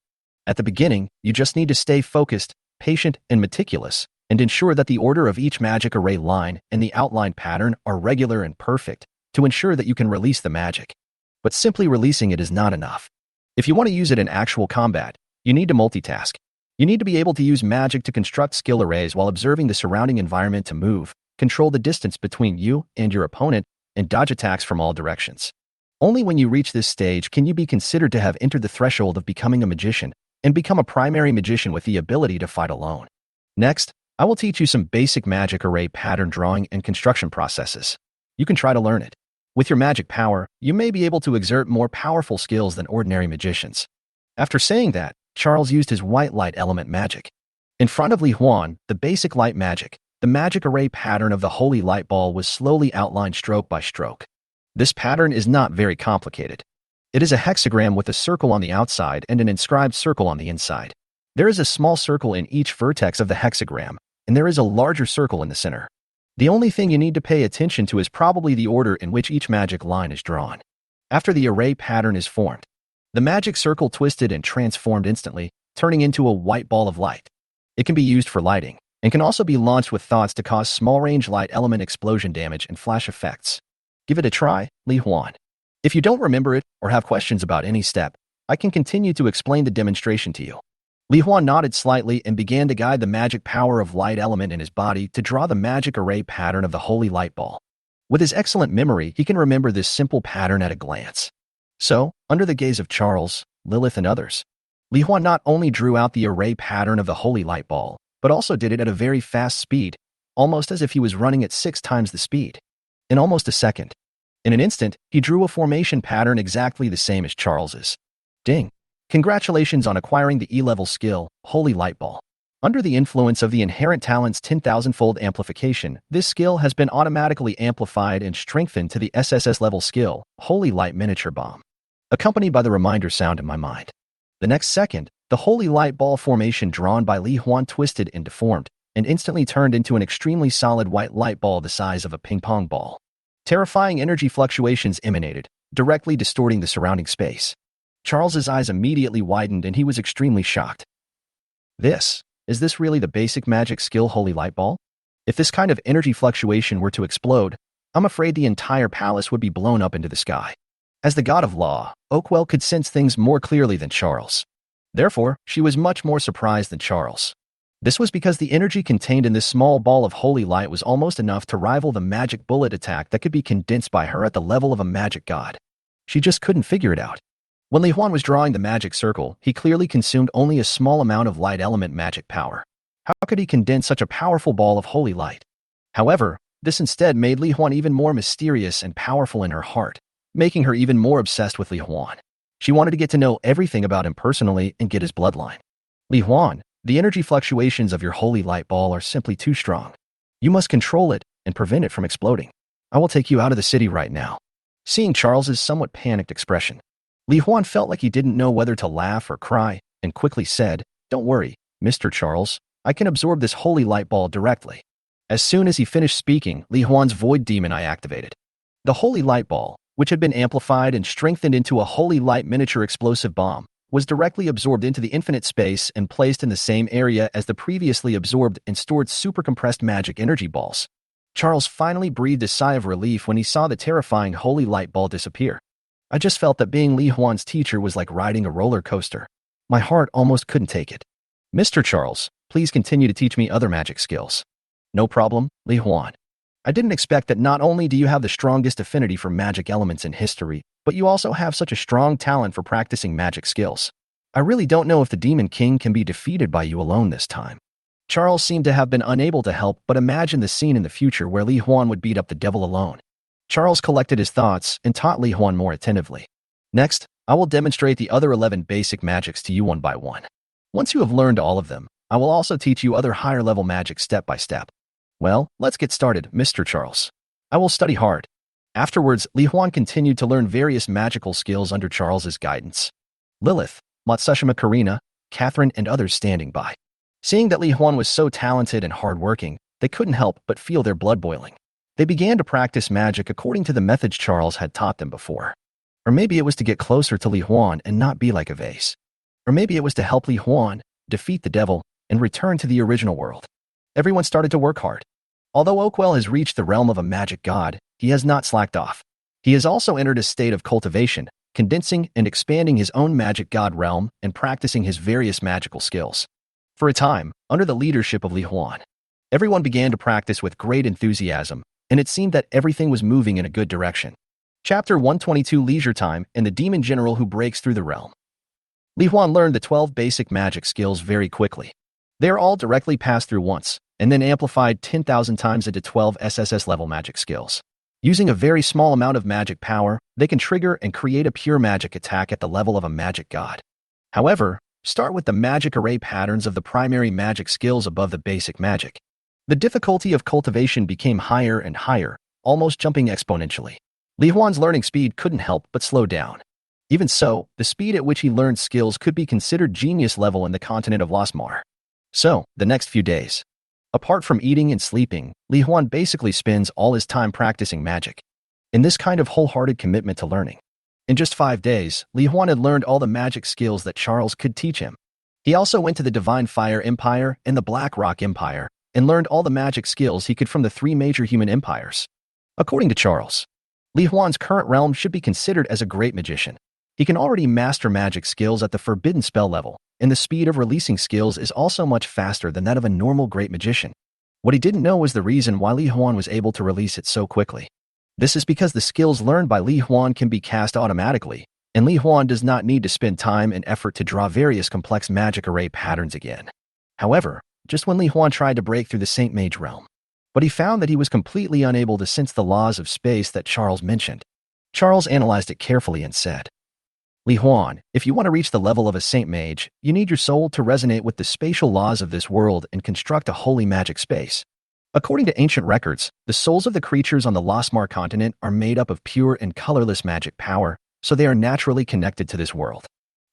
at the beginning, you just need to stay focused, patient, and meticulous, and ensure that the order of each magic array line and the outline pattern are regular and perfect to ensure that you can release the magic. But simply releasing it is not enough. If you want to use it in actual combat, you need to multitask. You need to be able to use magic to construct skill arrays while observing the surrounding environment to move, control the distance between you and your opponent, and dodge attacks from all directions. Only when you reach this stage can you be considered to have entered the threshold of becoming a magician and become a primary magician with the ability to fight alone. Next, I will teach you some basic magic array pattern drawing and construction processes. You can try to learn it. With your magic power, you may be able to exert more powerful skills than ordinary magicians. After saying that, Charles used his white light element magic. In front of Li Huan, the basic light magic, the magic array pattern of the holy light ball was slowly outlined stroke by stroke. This pattern is not very complicated. It is a hexagram with a circle on the outside and an inscribed circle on the inside. There is a small circle in each vertex of the hexagram, and there is a larger circle in the center. The only thing you need to pay attention to is probably the order in which each magic line is drawn. After the array pattern is formed, the magic circle twisted and transformed instantly, turning into a white ball of light. It can be used for lighting, and can also be launched with thoughts to cause small-range light element explosion damage and flash effects. Give it a try, Li Huan. If you don't remember it or have questions about any step, I can continue to explain the demonstration to you. Li Huan nodded slightly and began to guide the magic power of light element in his body to draw the magic array pattern of the holy light ball. With his excellent memory, he can remember this simple pattern at a glance. So, under the gaze of Charles, Lilith, and others, Li Huan not only drew out the array pattern of the holy light ball, but also did it at a very fast speed, almost as if he was running at 6 times the speed. In almost a second. In an instant, he drew a formation pattern exactly the same as Charles's. Ding! Congratulations on acquiring the E-level skill, Holy Light Ball. Under the influence of the inherent talent's 10,000-fold amplification, this skill has been automatically amplified and strengthened to the SSS-level skill, Holy Light Miniature Bomb, accompanied by the reminder sound in my mind. The next second, the Holy Light Ball formation drawn by Li Huan twisted and deformed, and instantly turned into an extremely solid white light ball the size of a ping-pong ball. Terrifying energy fluctuations emanated, directly distorting the surrounding space. Charles's eyes immediately widened and he was extremely shocked. Is this really the basic magic skill Holy Light Ball? If this kind of energy fluctuation were to explode, I'm afraid the entire palace would be blown up into the sky. As the god of law, Oakwell could sense things more clearly than Charles. Therefore, she was much more surprised than Charles. This was because the energy contained in this small ball of holy light was almost enough to rival the magic bullet attack that could be condensed by her at the level of a magic god. She just couldn't figure it out. When Li Huan was drawing the magic circle, he clearly consumed only a small amount of light element magic power. How could he condense such a powerful ball of holy light? However, this instead made Li Huan even more mysterious and powerful in her heart, making her even more obsessed with Li Huan. She wanted to get to know everything about him personally and get his bloodline. Li Huan, the energy fluctuations of your holy light ball are simply too strong. You must control it and prevent it from exploding. I will take you out of the city right now. Seeing Charles's somewhat panicked expression, Li Huan felt like he didn't know whether to laugh or cry, and quickly said, "Don't worry, Mr. Charles, I can absorb this holy light ball directly." As soon as he finished speaking, Li Huan's void demon eye activated. The holy light ball, which had been amplified and strengthened into a holy light miniature explosive bomb, was directly absorbed into the infinite space and placed in the same area as the previously absorbed and stored supercompressed magic energy balls. Charles finally breathed a sigh of relief when he saw the terrifying holy light ball disappear. I just felt that being Li Huan's teacher was like riding a roller coaster. My heart almost couldn't take it. Mr. Charles, please continue to teach me other magic skills. No problem, Li Huan. I didn't expect that not only do you have the strongest affinity for magic elements in history, but you also have such a strong talent for practicing magic skills. I really don't know if the Demon King can be defeated by you alone this time. Charles seemed to have been unable to help but imagine the scene in the future where Li Huan would beat up the devil alone. Charles collected his thoughts and taught Li Huan more attentively. Next, I will demonstrate the other 11 basic magics to you one by one. Once you have learned all of them, I will also teach you other higher-level magic step by step. Well, let's get started, Mr. Charles. I will study hard. Afterwards, Li Huan continued to learn various magical skills under Charles's guidance. Lilith, Matsushima Karina, Catherine, and others standing by. Seeing that Li Huan was so talented and hardworking, they couldn't help but feel their blood boiling. They began to practice magic according to the methods Charles had taught them before. Or maybe it was to get closer to Li Huan and not be like a vase. Or maybe it was to help Li Huan defeat the devil and return to the original world. Everyone started to work hard. Although Oakwell has reached the realm of a magic god, he has not slacked off. He has also entered a state of cultivation, condensing and expanding his own magic god realm and practicing his various magical skills. For a time, under the leadership of Li Huan, everyone began to practice with great enthusiasm, and it seemed that everything was moving in a good direction. Chapter 122 Leisure Time and the Demon General Who Breaks Through the Realm. Li Huan learned the 12 basic magic skills very quickly. They are all directly passed through once, and then amplified 10,000 times into 12 SSS-level magic skills. Using a very small amount of magic power, they can trigger and create a pure magic attack at the level of a magic god. However, start with the magic array patterns of the primary magic skills above the basic magic. The difficulty of cultivation became higher and higher, almost jumping exponentially. Li Huan's learning speed couldn't help but slow down. Even so, the speed at which he learned skills could be considered genius level in the continent of Losmar. So, the next few days. Apart from eating and sleeping, Li Huan basically spends all his time practicing magic. In this kind of wholehearted commitment to learning. In just 5 days, Li Huan had learned all the magic skills that Charles could teach him. He also went to the Divine Fire Empire and the Black Rock Empire, and learned all the magic skills he could from the 3 major human empires. According to Charles, Li Huan's current realm should be considered as a great magician. He can already master magic skills at the forbidden spell level, and the speed of releasing skills is also much faster than that of a normal great magician. What he didn't know was the reason why Li Huan was able to release it so quickly. This is because the skills learned by Li Huan can be cast automatically, and Li Huan does not need to spend time and effort to draw various complex magic array patterns again. However, just when Li Huan tried to break through the Saint Mage realm, but he found that he was completely unable to sense the laws of space that Charles mentioned. Charles analyzed it carefully and said, Li Huan, if you want to reach the level of a Saint Mage, you need your soul to resonate with the spatial laws of this world and construct a holy magic space. According to ancient records, the souls of the creatures on the Losmar continent are made up of pure and colorless magic power, so they are naturally connected to this world.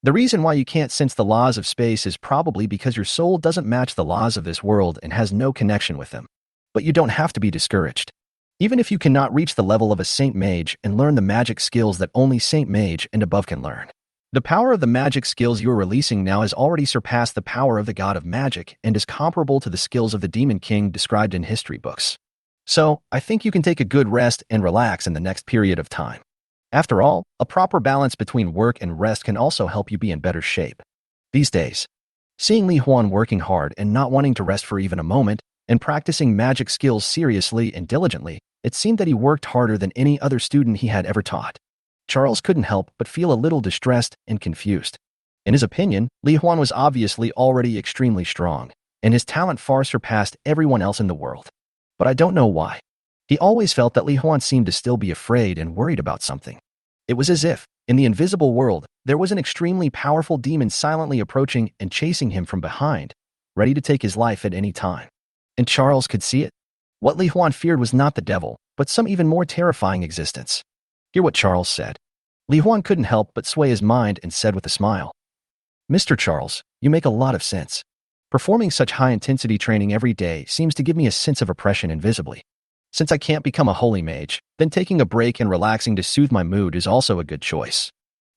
The reason why you can't sense the laws of space is probably because your soul doesn't match the laws of this world and has no connection with them. But you don't have to be discouraged. Even if you cannot reach the level of a Saint Mage and learn the magic skills that only Saint Mage and above can learn, the power of the magic skills you are releasing now has already surpassed the power of the God of Magic and is comparable to the skills of the Demon King described in history books. So, I think you can take a good rest and relax in the next period of time. After all, a proper balance between work and rest can also help you be in better shape. These days, seeing Li Huan working hard and not wanting to rest for even a moment, and practicing magic skills seriously and diligently, it seemed that he worked harder than any other student he had ever taught. Charles couldn't help but feel a little distressed and confused. In his opinion, Li Huan was obviously already extremely strong, and his talent far surpassed everyone else in the world. But I don't know why. He always felt that Li Huan seemed to still be afraid and worried about something. It was as if, in the invisible world, there was an extremely powerful demon silently approaching and chasing him from behind, ready to take his life at any time. And Charles could see it. What Li Huan feared was not the devil, but some even more terrifying existence. Hear what Charles said. Li Huan couldn't help but sway his mind and said with a smile, Mr. Charles, you make a lot of sense. Performing such high-intensity training every day seems to give me a sense of oppression invisibly. Since I can't become a holy mage, then taking a break and relaxing to soothe my mood is also a good choice.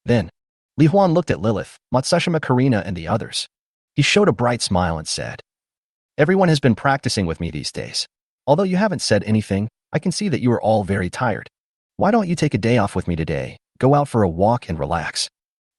Then, Li Huan looked at Lilith, Matsushima Karina, and the others. He showed a bright smile and said, Everyone has been practicing with me these days. Although you haven't said anything, I can see that you are all very tired. Why don't you take a day off with me today, go out for a walk and relax?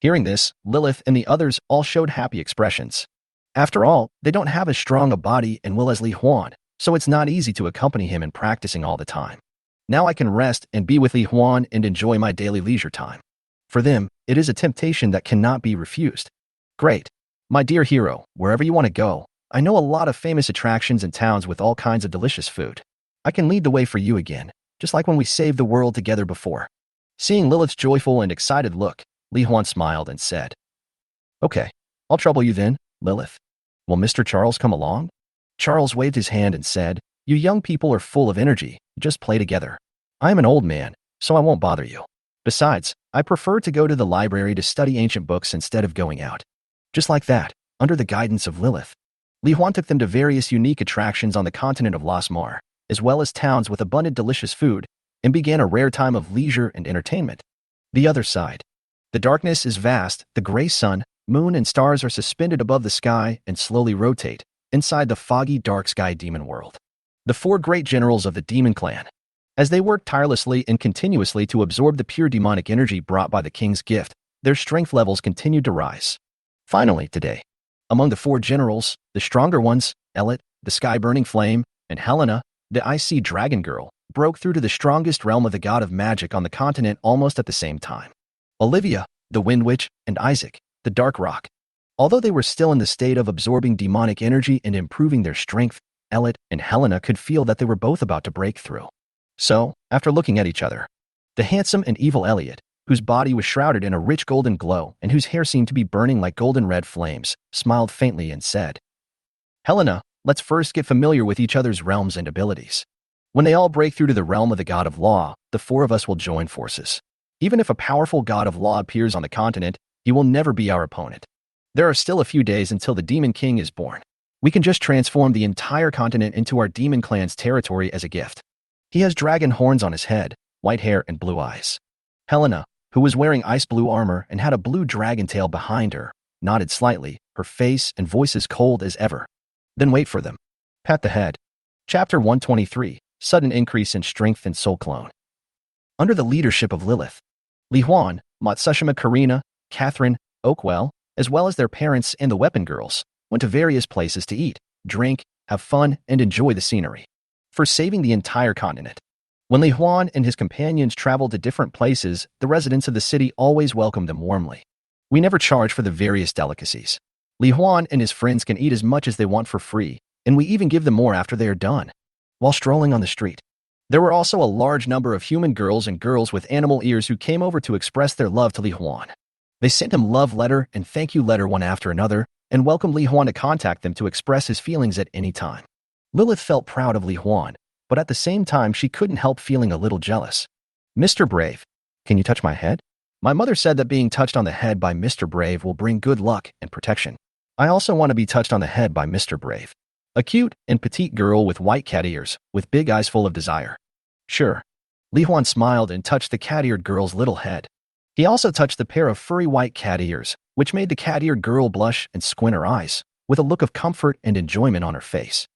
Hearing this, Lilith and the others all showed happy expressions. After all, they don't have as strong a body and will as Li Huan, so it's not easy to accompany him in practicing all the time. Now I can rest and be with Li Huan and enjoy my daily leisure time. For them, it is a temptation that cannot be refused. Great. My dear hero, wherever you want to go, I know a lot of famous attractions and towns with all kinds of delicious food. I can lead the way for you again, just like when we saved the world together before. Seeing Lilith's joyful and excited look, Li Huan smiled and said, Okay, I'll trouble you then, Lilith. Will Mr. Charles come along? Charles waved his hand and said, You young people are full of energy, just play together. I am an old man, so I won't bother you. Besides, I prefer to go to the library to study ancient books instead of going out. Just like that, under the guidance of Lilith, Li Huan took them to various unique attractions on the continent of Losmar, as well as towns with abundant delicious food, and began a rare time of leisure and entertainment. The other side. The darkness is vast, the gray sun, moon, and stars are suspended above the sky and slowly rotate, inside the foggy dark sky demon world. The four great generals of the demon clan. As they worked tirelessly and continuously to absorb the pure demonic energy brought by the king's gift, their strength levels continued to rise. Finally, today, among the four generals, the stronger ones, Elit, the sky-burning flame, and Helena, the icy dragon girl, broke through to the strongest realm of the god of magic on the continent almost at the same time. Olivia, the wind witch, and Isaac, the dark rock. Although they were still in the state of absorbing demonic energy and improving their strength, Elit and Helena could feel that they were both about to break through. So, after looking at each other, the handsome and evil Elliot, whose body was shrouded in a rich golden glow and whose hair seemed to be burning like golden red flames, smiled faintly and said, Helena, let's first get familiar with each other's realms and abilities. When they all break through to the realm of the god of law, the four of us will join forces. Even if a powerful god of law appears on the continent, he will never be our opponent. There are still a few days until the Demon King is born. We can just transform the entire continent into our demon clan's territory as a gift. He has dragon horns on his head, white hair, and blue eyes. Helena, who was wearing ice blue armor and had a blue dragon tail behind her, nodded slightly, her face and voice as cold as ever. Then wait for them. Pat the head. Chapter 123, Sudden Increase in Strength and Soul Clone. Under the leadership of Lilith, Li Huan, Matsushima Karina, Catherine, Oakwell, as well as their parents and the weapon girls, went to various places to eat, drink, have fun, and enjoy the scenery. For saving the entire continent. When Li Huan and his companions traveled to different places, the residents of the city always welcomed them warmly. We never charge for the various delicacies. Li Huan and his friends can eat as much as they want for free, and we even give them more after they are done. While strolling on the street, there were also a large number of human girls and girls with animal ears who came over to express their love to Li Huan. They sent him love letter and thank you letter one after another, and welcomed Li Huan to contact them to express his feelings at any time. Lilith felt proud of Li Huan, but at the same time she couldn't help feeling a little jealous. Mr. Brave, can you touch my head? My mother said that being touched on the head by Mr. Brave will bring good luck and protection. I also want to be touched on the head by Mr. Brave. A cute and petite girl with white cat ears, with big eyes full of desire. Sure. Li Huan smiled and touched the cat-eared girl's little head. He also touched the pair of furry white cat ears, which made the cat-eared girl blush and squint her eyes, with a look of comfort and enjoyment on her face.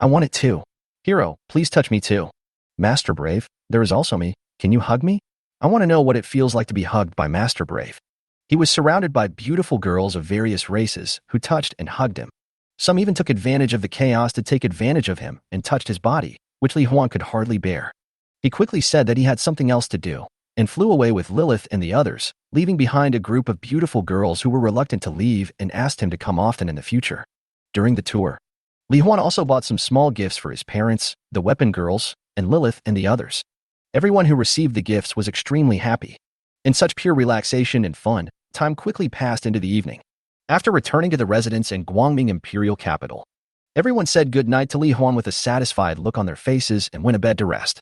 I want it too. Hero, please touch me too. Master Brave, there is also me. Can you hug me? I want to know what it feels like to be hugged by Master Brave. He was surrounded by beautiful girls of various races who touched and hugged him. Some even took advantage of the chaos to take advantage of him and touched his body, which Li Huan could hardly bear. He quickly said that he had something else to do, and flew away with Lilith and the others, leaving behind a group of beautiful girls who were reluctant to leave and asked him to come often in the future. During the tour, Li Huan also bought some small gifts for his parents, the weapon girls, and Lilith and the others. Everyone who received the gifts was extremely happy. In such pure relaxation and fun, time quickly passed into the evening. After returning to the residence in Guangming Imperial Capital, everyone said goodnight to Li Huan with a satisfied look on their faces and went to bed to rest.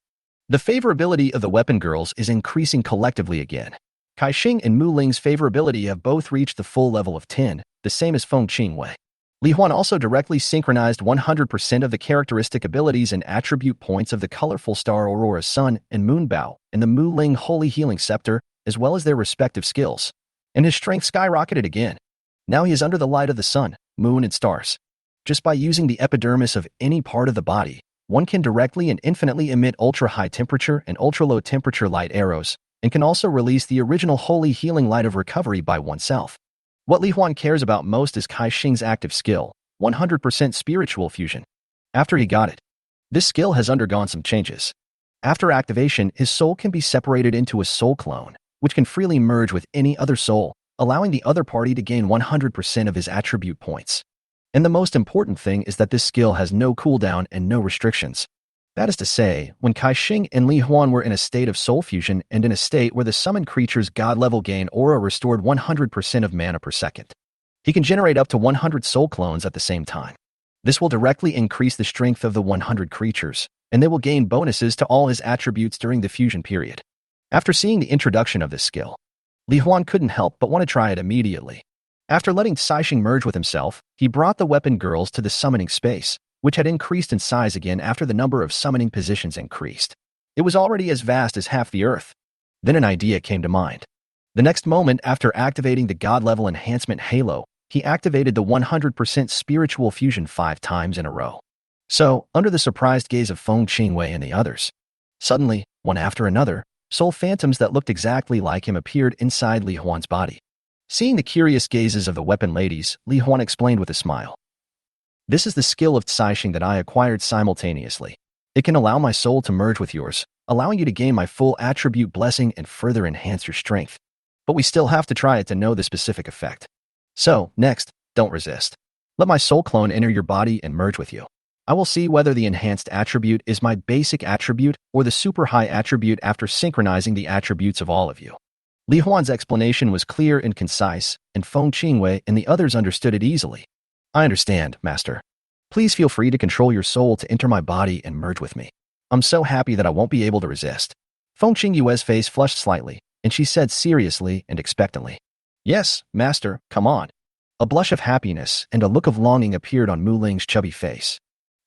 The favorability of the weapon girls is increasing collectively again. Kaixing and Mu Ling's favorability have both reached the full level of 10, the same as Feng Qingwei. Li Huan also directly synchronized 100% of the characteristic abilities and attribute points of the colorful star Aurora's Sun and Moon Bao and the Mu Ling Holy Healing Scepter, as well as their respective skills. And his strength skyrocketed again. Now he is under the light of the sun, moon, and stars. Just by using the epidermis of any part of the body, one can directly and infinitely emit ultra-high temperature and ultra-low temperature light arrows, and can also release the original holy healing light of recovery by oneself. What Li Huan cares about most is Kaixing's active skill, 100% spiritual fusion. After he got it, this skill has undergone some changes. After activation, his soul can be separated into a soul clone, which can freely merge with any other soul, allowing the other party to gain 100% of his attribute points. And the most important thing is that this skill has no cooldown and no restrictions. That is to say, when Kaixing and Li Huan were in a state of soul fusion and in a state where the summoned creature's god level gain aura restored 100% of mana per second, he can generate up to 100 soul clones at the same time. This will directly increase the strength of the 100 creatures, and they will gain bonuses to all his attributes during the fusion period. After seeing the introduction of this skill, Li Huan couldn't help but want to try it immediately. After letting Caixing merge with himself, he brought the weapon girls to the summoning space, which had increased in size again after the number of summoning positions increased. It was already as vast as half the earth. Then an idea came to mind. The next moment after activating the god-level enhancement halo, he activated the 100% spiritual fusion 5 times in a row. So, under the surprised gaze of Feng Qingwei and the others, suddenly, one after another, soul phantoms that looked exactly like him appeared inside Li Huan's body. Seeing the curious gazes of the weapon ladies, Li Huan explained with a smile. This is the skill of Caixing that I acquired simultaneously. It can allow my soul to merge with yours, allowing you to gain my full attribute blessing and further enhance your strength. But we still have to try it to know the specific effect. So, next, don't resist. Let my soul clone enter your body and merge with you. I will see whether the enhanced attribute is my basic attribute or the super high attribute after synchronizing the attributes of all of you. Li Huan's explanation was clear and concise, and Feng Qingwei and the others understood it easily. I understand, Master. Please feel free to control your soul to enter my body and merge with me. I'm so happy that I won't be able to resist. Feng Qingyue's face flushed slightly, and she said seriously and expectantly, Yes, Master, come on. A blush of happiness and a look of longing appeared on Mu Ling's chubby face.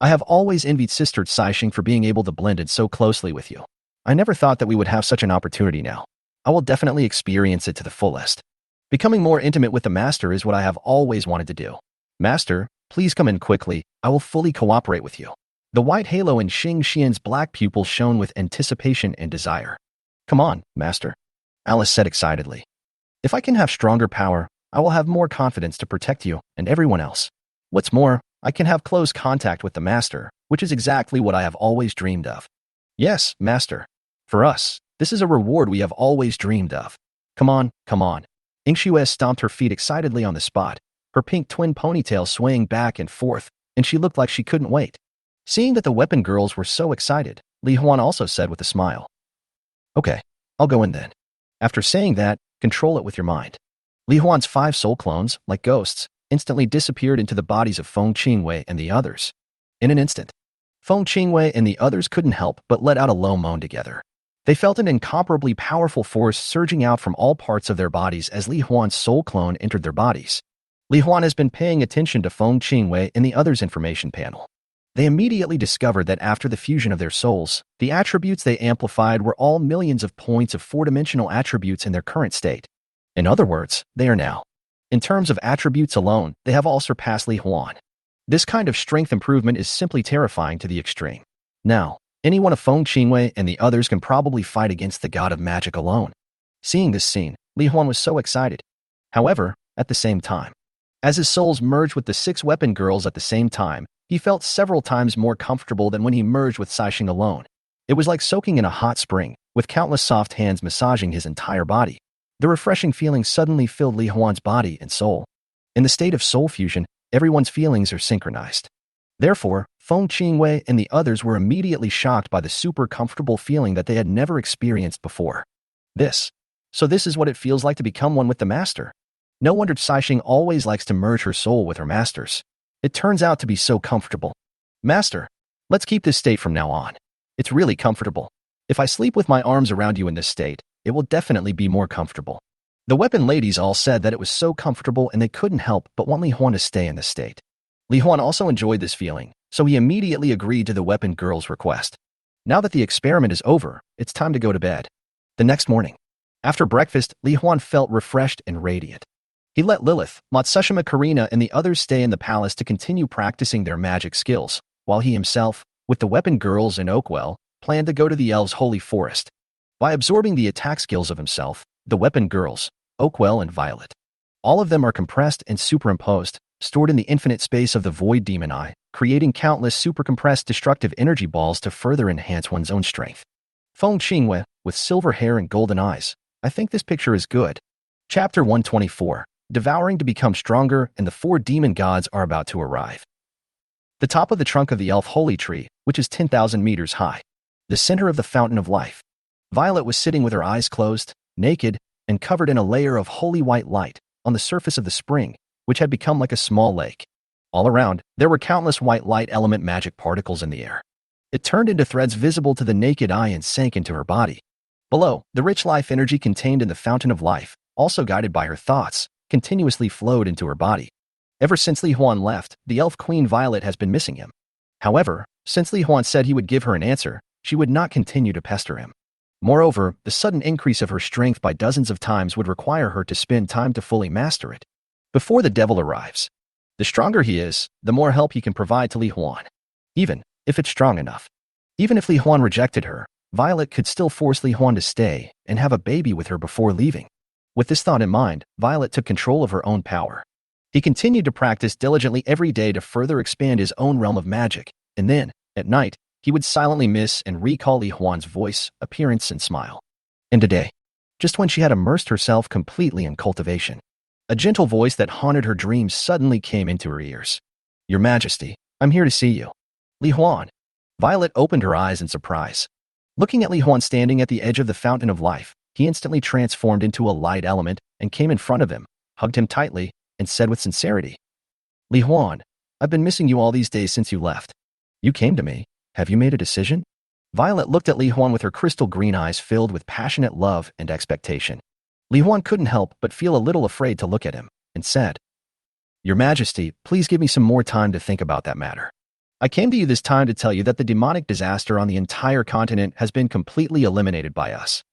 I have always envied Sister Caixing for being able to blend in so closely with you. I never thought that we would have such an opportunity now. I will definitely experience it to the fullest. Becoming more intimate with the Master is what I have always wanted to do. Master, please come in quickly. I will fully cooperate with you. The white halo in Xing Xian's black pupils shone with anticipation and desire. Come on, Master, Alice said excitedly. If I can have stronger power, I will have more confidence to protect you and everyone else. What's more, I can have close contact with the Master, which is exactly what I have always dreamed of. Yes, Master. For us, this is a reward we have always dreamed of. Come on, come on. Ingshue stomped her feet excitedly on the spot, her pink twin ponytail swaying back and forth, and she looked like she couldn't wait. Seeing that the weapon girls were so excited, Li Huan also said with a smile. Okay, I'll go in then. After saying that, control it with your mind. Li Huan's 5 soul clones, like ghosts, instantly disappeared into the bodies of Feng Qingwei and the others. In an instant, Feng Qingwei and the others couldn't help but let out a low moan together. They felt an incomparably powerful force surging out from all parts of their bodies as Li Huan's soul clone entered their bodies. Li Huan has been paying attention to Feng Qingwei and the others' information panel. They immediately discovered that after the fusion of their souls, the attributes they amplified were all millions of points of 4-dimensional attributes in their current state. In other words, they are now. In terms of attributes alone, they have all surpassed Li Huan. This kind of strength improvement is simply terrifying to the extreme. Now, any one of Feng Qingwei and the others can probably fight against the god of magic alone. Seeing this scene, Li Huan was so excited. However, at the same time, as his souls merged with the 6 weapon girls at the same time, he felt several times more comfortable than when he merged with Saixing alone. It was like soaking in a hot spring, with countless soft hands massaging his entire body. The refreshing feeling suddenly filled Li Huan's body and soul. In the state of soul fusion, everyone's feelings are synchronized. Therefore, Feng Qingwei and the others were immediately shocked by the super comfortable feeling that they had never experienced before. So this is what it feels like to become one with the Master. No wonder Saixing always likes to merge her soul with her Master's. It turns out to be so comfortable. Master, let's keep this state from now on. It's really comfortable. If I sleep with my arms around you in this state, it will definitely be more comfortable. The weapon ladies all said that it was so comfortable and they couldn't help but want Li Huan to stay in this state. Li Huan also enjoyed this feeling, so he immediately agreed to the weapon girl's request. Now that the experiment is over, it's time to go to bed. The next morning, after breakfast, Li Huan felt refreshed and radiant. He let Lilith, Matsushima Karina, and the others stay in the palace to continue practicing their magic skills, while he himself, with the weapon girls and Oakwell, planned to go to the elves' holy forest. By absorbing the attack skills of himself, the weapon girls, Oakwell and Violet, all of them are compressed and superimposed, stored in the infinite space of the void demon eye, creating countless supercompressed destructive energy balls to further enhance one's own strength. Feng Qingwei, with silver hair and golden eyes. I think this picture is good. Chapter 124. Devouring to become stronger, and the 4 demon gods are about to arrive. The top of the trunk of the elf holy tree, which is 10,000 meters high. The center of the fountain of life. Violet was sitting with her eyes closed, naked, and covered in a layer of holy white light, on the surface of the spring, which had become like a small lake. All around, there were countless white light element magic particles in the air. It turned into threads visible to the naked eye and sank into her body. Below, the rich life energy contained in the fountain of life, also guided by her thoughts, continuously flowed into her body. Ever since Li Huan left, the elf queen Violet has been missing him. However, since Li Huan said he would give her an answer, she would not continue to pester him. Moreover, the sudden increase of her strength by dozens of times would require her to spend time to fully master it. Before the devil arrives, the stronger he is, the more help he can provide to Li Huan. Even if it's strong enough. Even if Li Huan rejected her, Violet could still force Li Huan to stay and have a baby with her before leaving. With this thought in mind, Violet took control of her own power. He continued to practice diligently every day to further expand his own realm of magic, and then, at night, he would silently miss and recall Li Huan's voice, appearance, and smile. And today, just when she had immersed herself completely in cultivation, a gentle voice that haunted her dreams suddenly came into her ears. Your Majesty, I'm here to see you. Li Huan. Violet opened her eyes in surprise. Looking at Li Huan standing at the edge of the fountain of life, he instantly transformed into a light element and came in front of him, hugged him tightly, and said with sincerity, Li Huan, I've been missing you all these days since you left. You came to me. Have you made a decision? Violet looked at Li Huan with her crystal green eyes filled with passionate love and expectation. Li Huan couldn't help but feel a little afraid to look at him, and said, Your Majesty, please give me some more time to think about that matter. I came to you this time to tell you that the demonic disaster on the entire continent has been completely eliminated by us.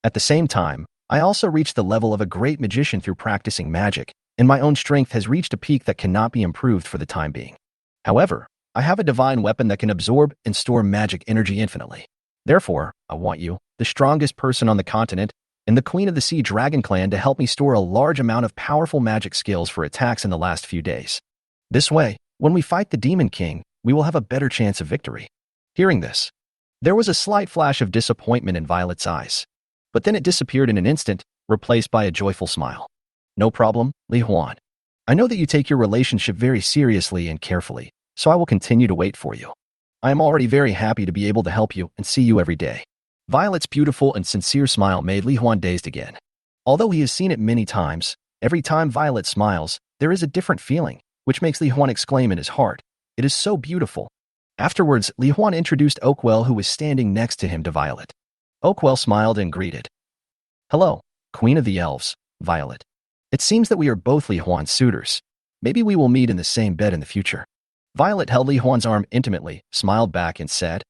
At the same time, I also reached the level of a great magician through practicing magic, and my own strength has reached a peak that cannot be improved for the time being. However, I have a divine weapon that can absorb and store magic energy infinitely. Therefore, I want you, the strongest person on the continent, and the Queen of the Sea Dragon Clan to help me store a large amount of powerful magic skills for attacks in the last few days. This way, when we fight the Demon King, we will have a better chance of victory. Hearing this, there was a slight flash of disappointment in Violet's eyes, but then it disappeared in an instant, replaced by a joyful smile. No problem, Li Huan. I know that you take your relationship very seriously and carefully, so I will continue to wait for you. I am already very happy to be able to help you and see you every day. Violet's beautiful and sincere smile made Li Huan dazed again. Although he has seen it many times, every time Violet smiles, there is a different feeling, which makes Li Huan exclaim in his heart, "It is so beautiful." Afterwards, Li Huan introduced Oakwell, who was standing next to him, to Violet. Oakwell smiled and greeted. "Hello, Queen of the Elves, Violet. It seems that we are both Li Huan's suitors. Maybe we will meet in the same bed in the future." Violet held Li Huan's arm intimately, smiled back and said,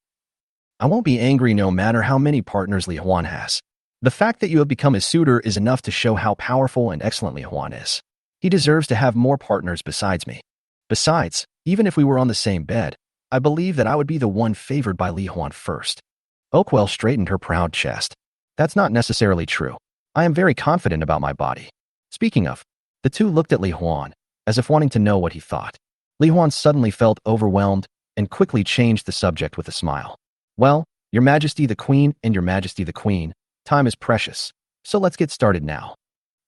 "I won't be angry no matter how many partners Li Huan has. The fact that you have become his suitor is enough to show how powerful and excellent Li Huan is. He deserves to have more partners besides me. Besides, even if we were on the same bed, I believe that I would be the one favored by Li Huan first." Oakwell straightened her proud chest. "That's not necessarily true. I am very confident about my body." Speaking of, the two looked at Li Huan, as if wanting to know what he thought. Li Huan suddenly felt overwhelmed and quickly changed the subject with a smile. "Well, Your Majesty the Queen and Your Majesty the Queen, time is precious, so let's get started now."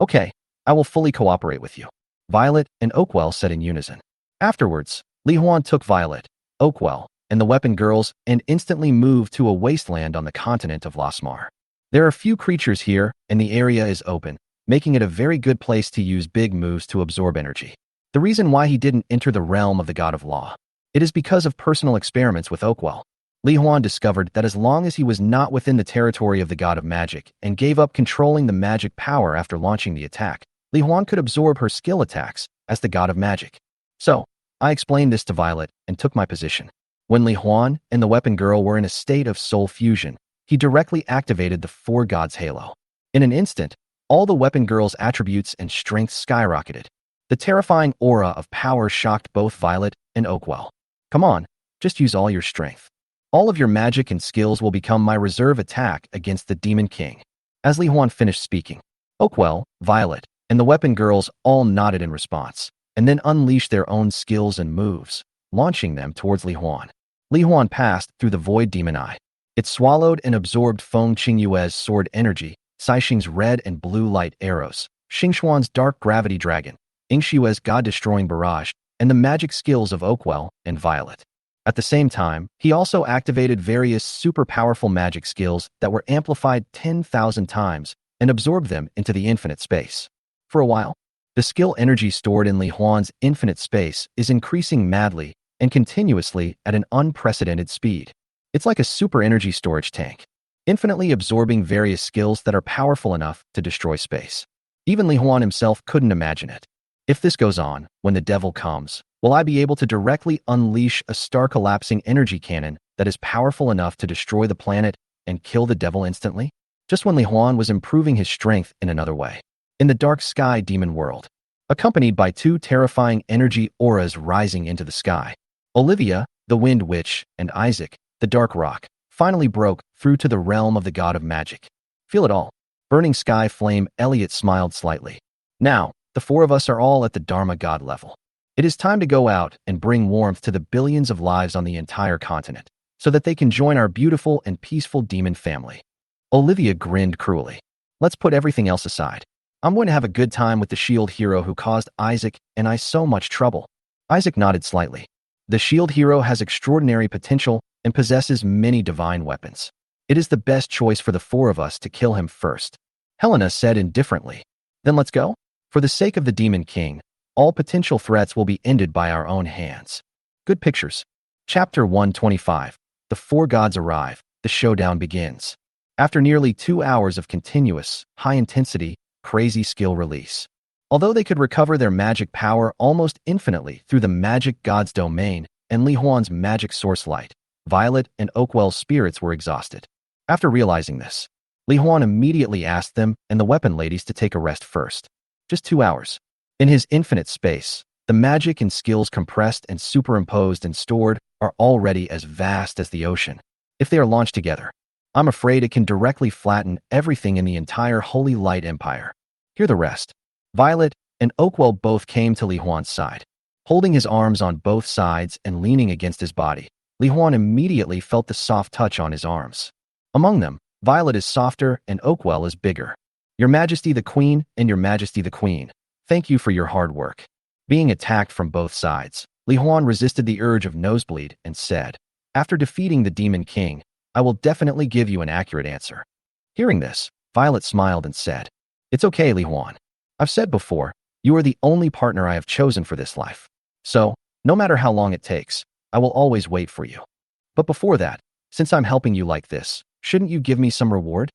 "Okay, I will fully cooperate with you," Violet and Oakwell said in unison. Afterwards, Li Huan took Violet, Oakwell, and the weapon girls and instantly moved to a wasteland on the continent of Lasmar. There are few creatures here, and the area is open, making it a very good place to use big moves to absorb energy. The reason why he didn't enter the realm of the God of Law, it is because of personal experiments with Oakwell. Li Huan discovered that as long as he was not within the territory of the God of Magic and gave up controlling the magic power after launching the attack, Li Huan could absorb her skill attacks as the God of Magic. So, I explained this to Violet and took my position. When Li Huan and the weapon girl were in a state of soul fusion, he directly activated the Four Gods Halo. In an instant, all the weapon girl's attributes and strength skyrocketed. The terrifying aura of power shocked both Violet and Oakwell. "Come on, just use all your strength. All of your magic and skills will become my reserve attack against the Demon King." As Li Huan finished speaking, Oakwell, Violet, and the weapon girls all nodded in response, and then unleashed their own skills and moves, launching them towards Li Huan. Li Huan passed through the Void Demon Eye. It swallowed and absorbed Feng Qingyue's sword energy, Caixing's red and blue light arrows, Xingxuan's dark gravity dragon, Yingshue's god-destroying barrage, and the magic skills of Oakwell and Violet. At the same time, he also activated various super powerful magic skills that were amplified 10,000 times and absorbed them into the infinite space. For a while, the skill energy stored in Li Huan's infinite space is increasing madly and continuously at an unprecedented speed. It's like a super energy storage tank, infinitely absorbing various skills that are powerful enough to destroy space. Even Li Huan himself couldn't imagine it. If this goes on, when the devil comes, will I be able to directly unleash a star-collapsing energy cannon that is powerful enough to destroy the planet and kill the devil instantly? Just when Li Huan was improving his strength in another way. In the dark sky demon world, accompanied by two terrifying energy auras rising into the sky, Olivia, the Wind Witch, and Isaac, the Dark Rock, finally broke through to the realm of the God of Magic. "Feel it all." Burning sky flame Elliot smiled slightly. "Now, the four of us are all at the Dharma God level. It is time to go out and bring warmth to the billions of lives on the entire continent, so that they can join our beautiful and peaceful demon family." Olivia grinned cruelly. "Let's put everything else aside. I'm going to have a good time with the shield hero who caused Isaac and I so much trouble." Isaac nodded slightly. The shield hero has extraordinary potential and possesses many divine weapons. It is the best choice for the four of us to kill him first. Helena said indifferently. "Then let's go. For the sake of the Demon King, all potential threats will be ended by our own hands." Good pictures. Chapter 125. The Four Gods arrive. The showdown begins. After nearly 2 hours of continuous, high-intensity, crazy skill release. Although they could recover their magic power almost infinitely through the magic god's domain and Li Huan's magic source light, Violet and Oakwell's spirits were exhausted. After realizing this, Li Huan immediately asked them and the weapon ladies to take a rest first. Just 2 hours. In his infinite space, the magic and skills compressed and superimposed and stored are already as vast as the ocean. If they are launched together, I'm afraid it can directly flatten everything in the entire Holy Light Empire. Hear the rest. Violet and Oakwell both came to Li Huan's side. Holding his arms on both sides and leaning against his body, Li Huan immediately felt the soft touch on his arms. Among them, Violet is softer and Oakwell is bigger. Your Majesty the Queen and Your Majesty the Queen, thank you for your hard work. Being attacked from both sides, Li Huan resisted the urge of nosebleed and said, after defeating the Demon King, I will definitely give you an accurate answer. Hearing this, Violet smiled and said, it's okay, Li Huan. I've said before, you are the only partner I have chosen for this life. So, no matter how long it takes, I will always wait for you. But before that, since I'm helping you like this, shouldn't you give me some reward?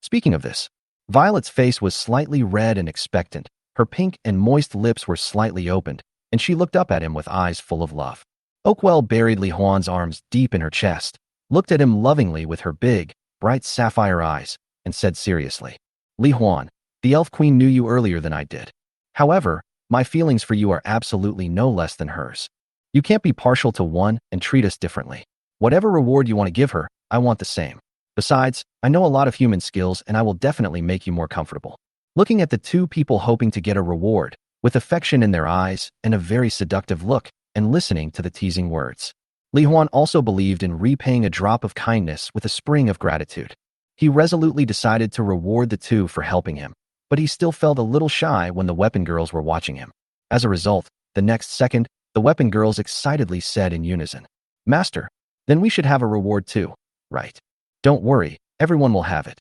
Speaking of this, Violet's face was slightly red and expectant, her pink and moist lips were slightly opened, and she looked up at him with eyes full of love. Oakwell buried Li Huan's arms deep in her chest, looked at him lovingly with her big, bright sapphire eyes, and said seriously, Li Huan, the Elf Queen knew you earlier than I did. However, my feelings for you are absolutely no less than hers. You can't be partial to one and treat us differently. Whatever reward you want to give her, I want the same. Besides, I know a lot of human skills and I will definitely make you more comfortable. Looking at the two people hoping to get a reward, with affection in their eyes and a very seductive look, and listening to the teasing words, Li Huan also believed in repaying a drop of kindness with a spring of gratitude. He resolutely decided to reward the two for helping him, but he still felt a little shy when the weapon girls were watching him. As a result, the next second, the weapon girls excitedly said in unison, Master, then we should have a reward too, right? Don't worry, everyone will have it.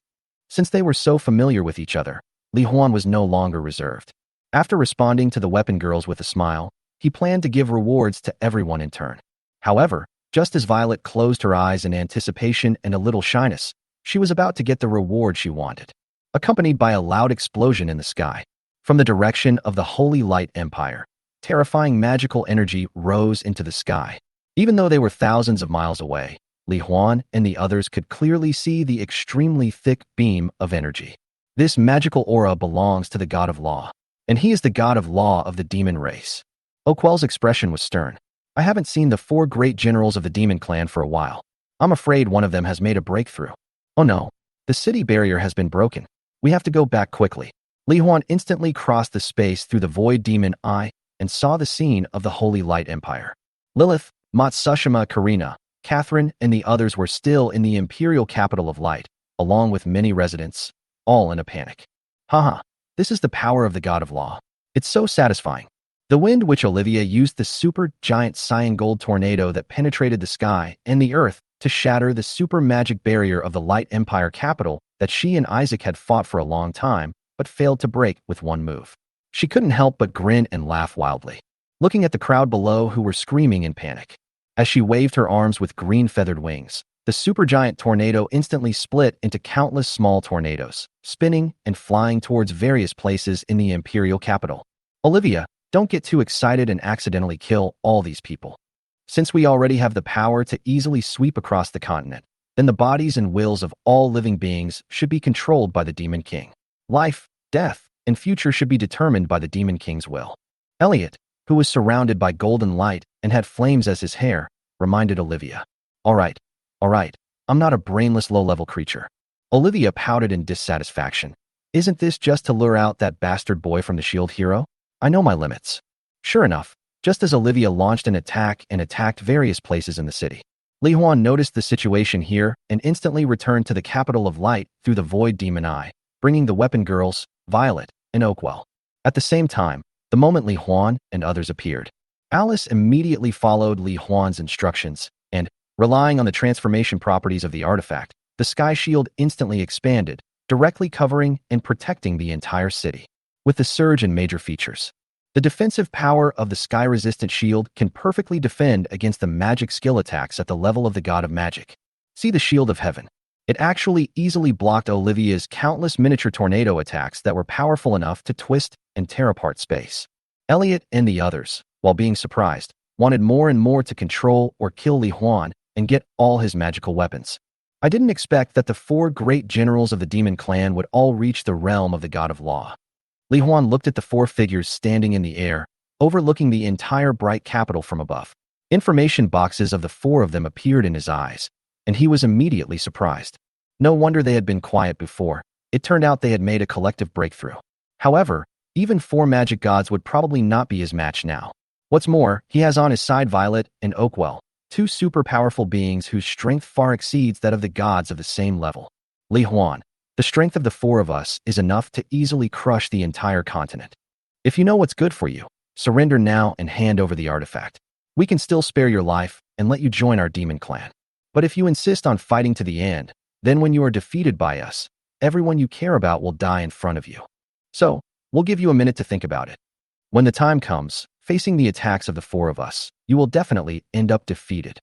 Since they were so familiar with each other, Li Huan was no longer reserved. After responding to the weapon girls with a smile, he planned to give rewards to everyone in turn. However, just as Violet closed her eyes in anticipation and a little shyness, she was about to get the reward she wanted, accompanied by a loud explosion in the sky. From the direction of the Holy Light Empire, terrifying magical energy rose into the sky. Even though they were thousands of miles away, Li Huan and the others could clearly see the extremely thick beam of energy. This magical aura belongs to the God of Law, and he is the God of Law of the demon race. Oakwell's expression was stern. I haven't seen the 4 great generals of the demon clan for a while. I'm afraid one of them has made a breakthrough. Oh no, the city barrier has been broken. We have to go back quickly. Li Huan instantly crossed the space through the void demon eye and saw the scene of the Holy Light Empire. Lilith, Matsushima, Karina, Catherine, and the others were still in the imperial capital of light, along with many residents, all in a panic. Haha, this is the power of the God of Law. It's so satisfying. The wind which Olivia used the super giant cyan gold tornado that penetrated the sky and the earth to shatter the super magic barrier of the Light Empire capital that she and Isaac had fought for a long time, but failed to break with one move. She couldn't help but grin and laugh wildly, looking at the crowd below who were screaming in panic. As she waved her arms with green feathered wings, the supergiant tornado instantly split into countless small tornadoes, spinning and flying towards various places in the imperial capital. Olivia, don't get too excited and accidentally kill all these people. Since we already have the power to easily sweep across the continent, then the bodies and wills of all living beings should be controlled by the Demon King. Life, death, and future should be determined by the Demon King's will. Elliot, who was surrounded by golden light and had flames as his hair, reminded Olivia. All right, I'm not a brainless low-level creature. Olivia pouted in dissatisfaction. Isn't this just to lure out that bastard boy from the shield hero? I know my limits. Sure enough, just as Olivia launched an attack and attacked various places in the city, Li Huan noticed the situation here and instantly returned to the capital of light through the void demon eye, bringing the weapon girls, Violet, and Oakwell. At the same time, the moment Li Huan and others appeared, Alice immediately followed Li Huan's instructions, and, relying on the transformation properties of the artifact, the sky shield instantly expanded, directly covering and protecting the entire city. With the surge in major features, the defensive power of the sky-resistant shield can perfectly defend against the magic skill attacks at the level of the God of Magic. See the Shield of Heaven. It actually easily blocked Olivia's countless miniature tornado attacks that were powerful enough to twist and tear apart space. Elliot and the others, while being surprised, wanted more and more to control or kill Li Huan and get all his magical weapons. I didn't expect that the 4 great generals of the Demon Clan would all reach the realm of the God of Law. Li Huan looked at the 4 figures standing in the air, overlooking the entire bright capital from above. Information boxes of the 4 of them appeared in his eyes, and he was immediately surprised. No wonder they had been quiet before. It turned out they had made a collective breakthrough. However, even 4 magic gods would probably not be his match now. What's more, he has on his side Violet and Oakwell, 2 super powerful beings whose strength far exceeds that of the gods of the same level. Li Huan, the strength of the 4 of us is enough to easily crush the entire continent. If you know what's good for you, surrender now and hand over the artifact. We can still spare your life and let you join our demon clan. But if you insist on fighting to the end, then when you are defeated by us, everyone you care about will die in front of you. So, we'll give you a minute to think about it. When the time comes, facing the attacks of the 4 of us, you will definitely end up defeated.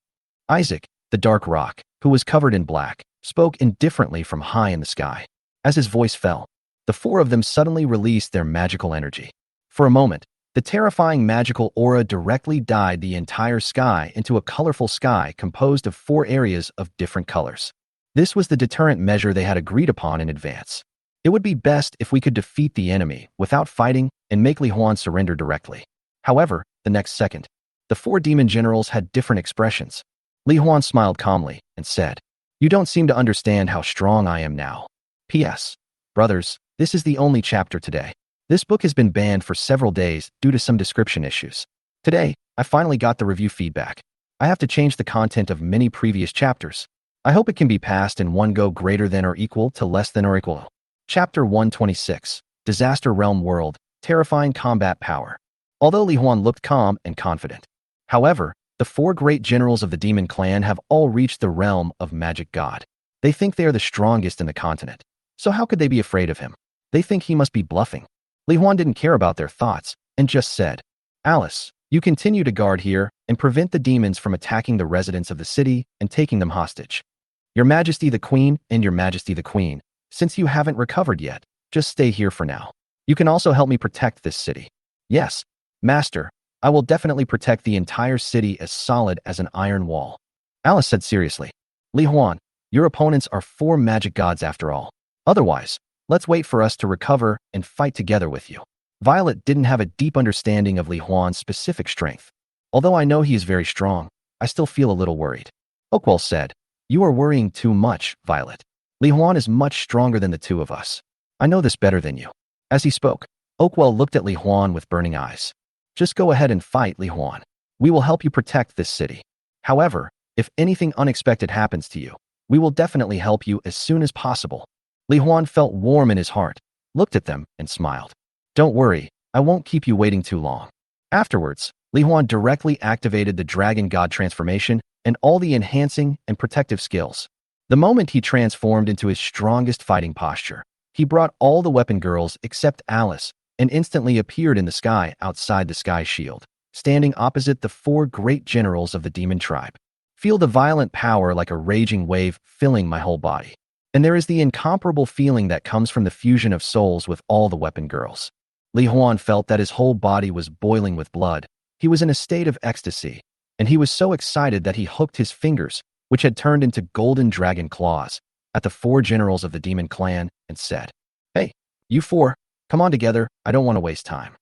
Isaac, the dark rock, who was covered in black, spoke indifferently from high in the sky. As his voice fell, the 4 of them suddenly released their magical energy. For a moment, the terrifying magical aura directly dyed the entire sky into a colorful sky composed of 4 areas of different colors. This was the deterrent measure they had agreed upon in advance. It would be best if we could defeat the enemy without fighting and make Li Huan surrender directly. However, the next second, the 4 demon generals had different expressions. Li Huan smiled calmly and said, "You don't seem to understand how strong I am now. P.S. Brothers, this is the only chapter today. This book has been banned for several days due to some description issues. Today, I finally got the review feedback. I have to change the content of many previous chapters. I hope it can be passed in one go greater than or equal to less than or equal." Chapter 126, Disaster Realm World, Terrifying Combat Power. Although Li Huan looked calm and confident. However, the 4 great generals of the demon clan have all reached the realm of magic god. They think they are the strongest in the continent. So how could they be afraid of him? They think he must be bluffing. Li Huan didn't care about their thoughts and just said, "Alice, you continue to guard here and prevent the demons from attacking the residents of the city and taking them hostage. Your Majesty the Queen and Your Majesty the Queen, since you haven't recovered yet, just stay here for now. You can also help me protect this city." "Yes, Master, I will definitely protect the entire city as solid as an iron wall," Alice said seriously. "Li Huan, your opponents are 4 magic gods after all. Otherwise, let's wait for us to recover and fight together with you." Violet didn't have a deep understanding of Li Huan's specific strength. "Although I know he is very strong, I still feel a little worried." Oakwell said, "You are worrying too much, Violet. Li Huan is much stronger than the 2 of us. I know this better than you." As he spoke, Oakwell looked at Li Huan with burning eyes. "Just go ahead and fight, Li Huan. We will help you protect this city. However, if anything unexpected happens to you, we will definitely help you as soon as possible." Li Huan felt warm in his heart, looked at them, and smiled. "Don't worry, I won't keep you waiting too long." Afterwards, Li Huan directly activated the Dragon God transformation and all the enhancing and protective skills. The moment he transformed into his strongest fighting posture, he brought all the weapon girls except Alice and instantly appeared in the sky outside the sky shield, standing opposite the 4 great generals of the demon tribe. "Feel the violent power like a raging wave filling my whole body. And there is the incomparable feeling that comes from the fusion of souls with all the weapon girls." Li Huan felt that his whole body was boiling with blood. He was in a state of ecstasy, and he was so excited that he hooked his fingers, which had turned into golden dragon claws, at the 4 generals of the demon clan and said, "Hey, you 4, come on together, I don't want to waste time."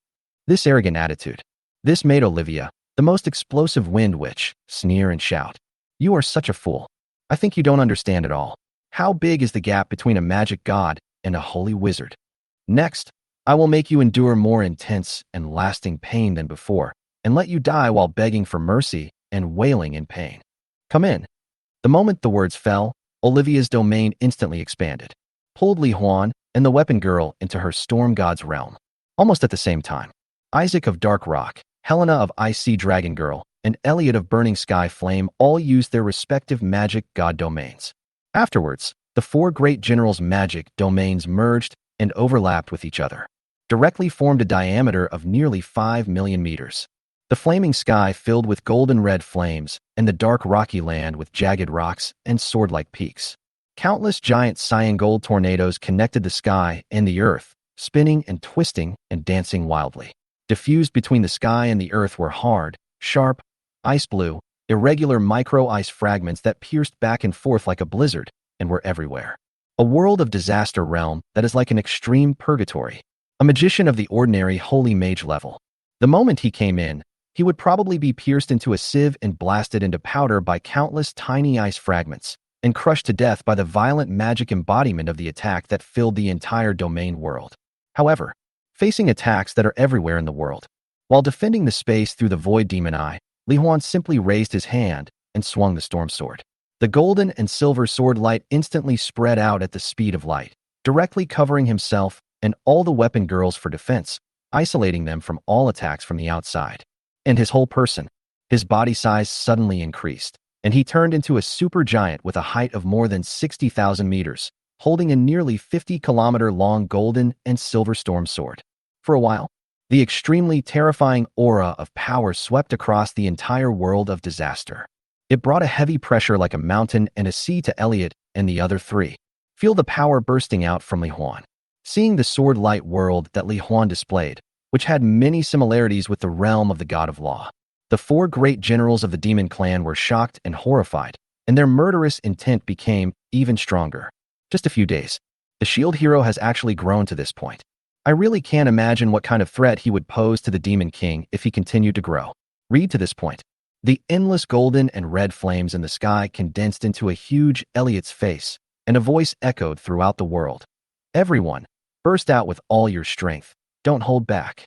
This arrogant attitude. This made Olivia, the most explosive wind witch, sneer and shout, "You are such a fool. I think you don't understand at all. How big is the gap between a magic god and a holy wizard? Next, I will make you endure more intense and lasting pain than before, and let you die while begging for mercy and wailing in pain. Come in." The moment the words fell, Olivia's domain instantly expanded, pulled Li Huan and the weapon girl into her storm god's realm. Almost at the same time, Isaac of Dark Rock, Helena of Icy Dragon Girl, and Elliot of Burning Sky Flame all used their respective magic god domains. Afterwards, the 4 great generals' magic domains merged and overlapped with each other, directly formed a diameter of nearly 5 million meters. The flaming sky filled with golden red flames, and the dark rocky land with jagged rocks and sword-like peaks. Countless giant cyan gold tornadoes connected the sky and the earth, spinning and twisting and dancing wildly. Diffused between the sky and the earth were hard, sharp, ice blue, irregular micro-ice fragments that pierced back and forth like a blizzard and were everywhere. A world of disaster realm that is like an extreme purgatory. A magician of the ordinary holy mage level. The moment he came in, he would probably be pierced into a sieve and blasted into powder by countless tiny ice fragments, and crushed to death by the violent magic embodiment of the attack that filled the entire domain world. However, facing attacks that are everywhere in the world, while defending the space through the void demon eye, Li Huan simply raised his hand and swung the storm sword. The golden and silver sword light instantly spread out at the speed of light, directly covering himself and all the weapon girls for defense, isolating them from all attacks from the outside. And his whole person, his body size suddenly increased, and he turned into a supergiant with a height of more than 60,000 meters, holding a nearly 50-kilometer-long golden and silver storm sword. For a while, the extremely terrifying aura of power swept across the entire world of disaster. It brought a heavy pressure like a mountain and a sea to Elliot and the other three. Feel the power bursting out from Li Huan. Seeing the sword light world that Li Huan displayed, which had many similarities with the realm of the god of law. The four great generals of the demon clan were shocked and horrified, and their murderous intent became even stronger. Just a few days. The shield hero has actually grown to this point. I really can't imagine what kind of threat he would pose to the Demon King if he continued to grow. Read to this point. The endless golden and red flames in the sky condensed into a huge Elliot's face, and a voice echoed throughout the world. Everyone, burst out with all your strength. Don't hold back.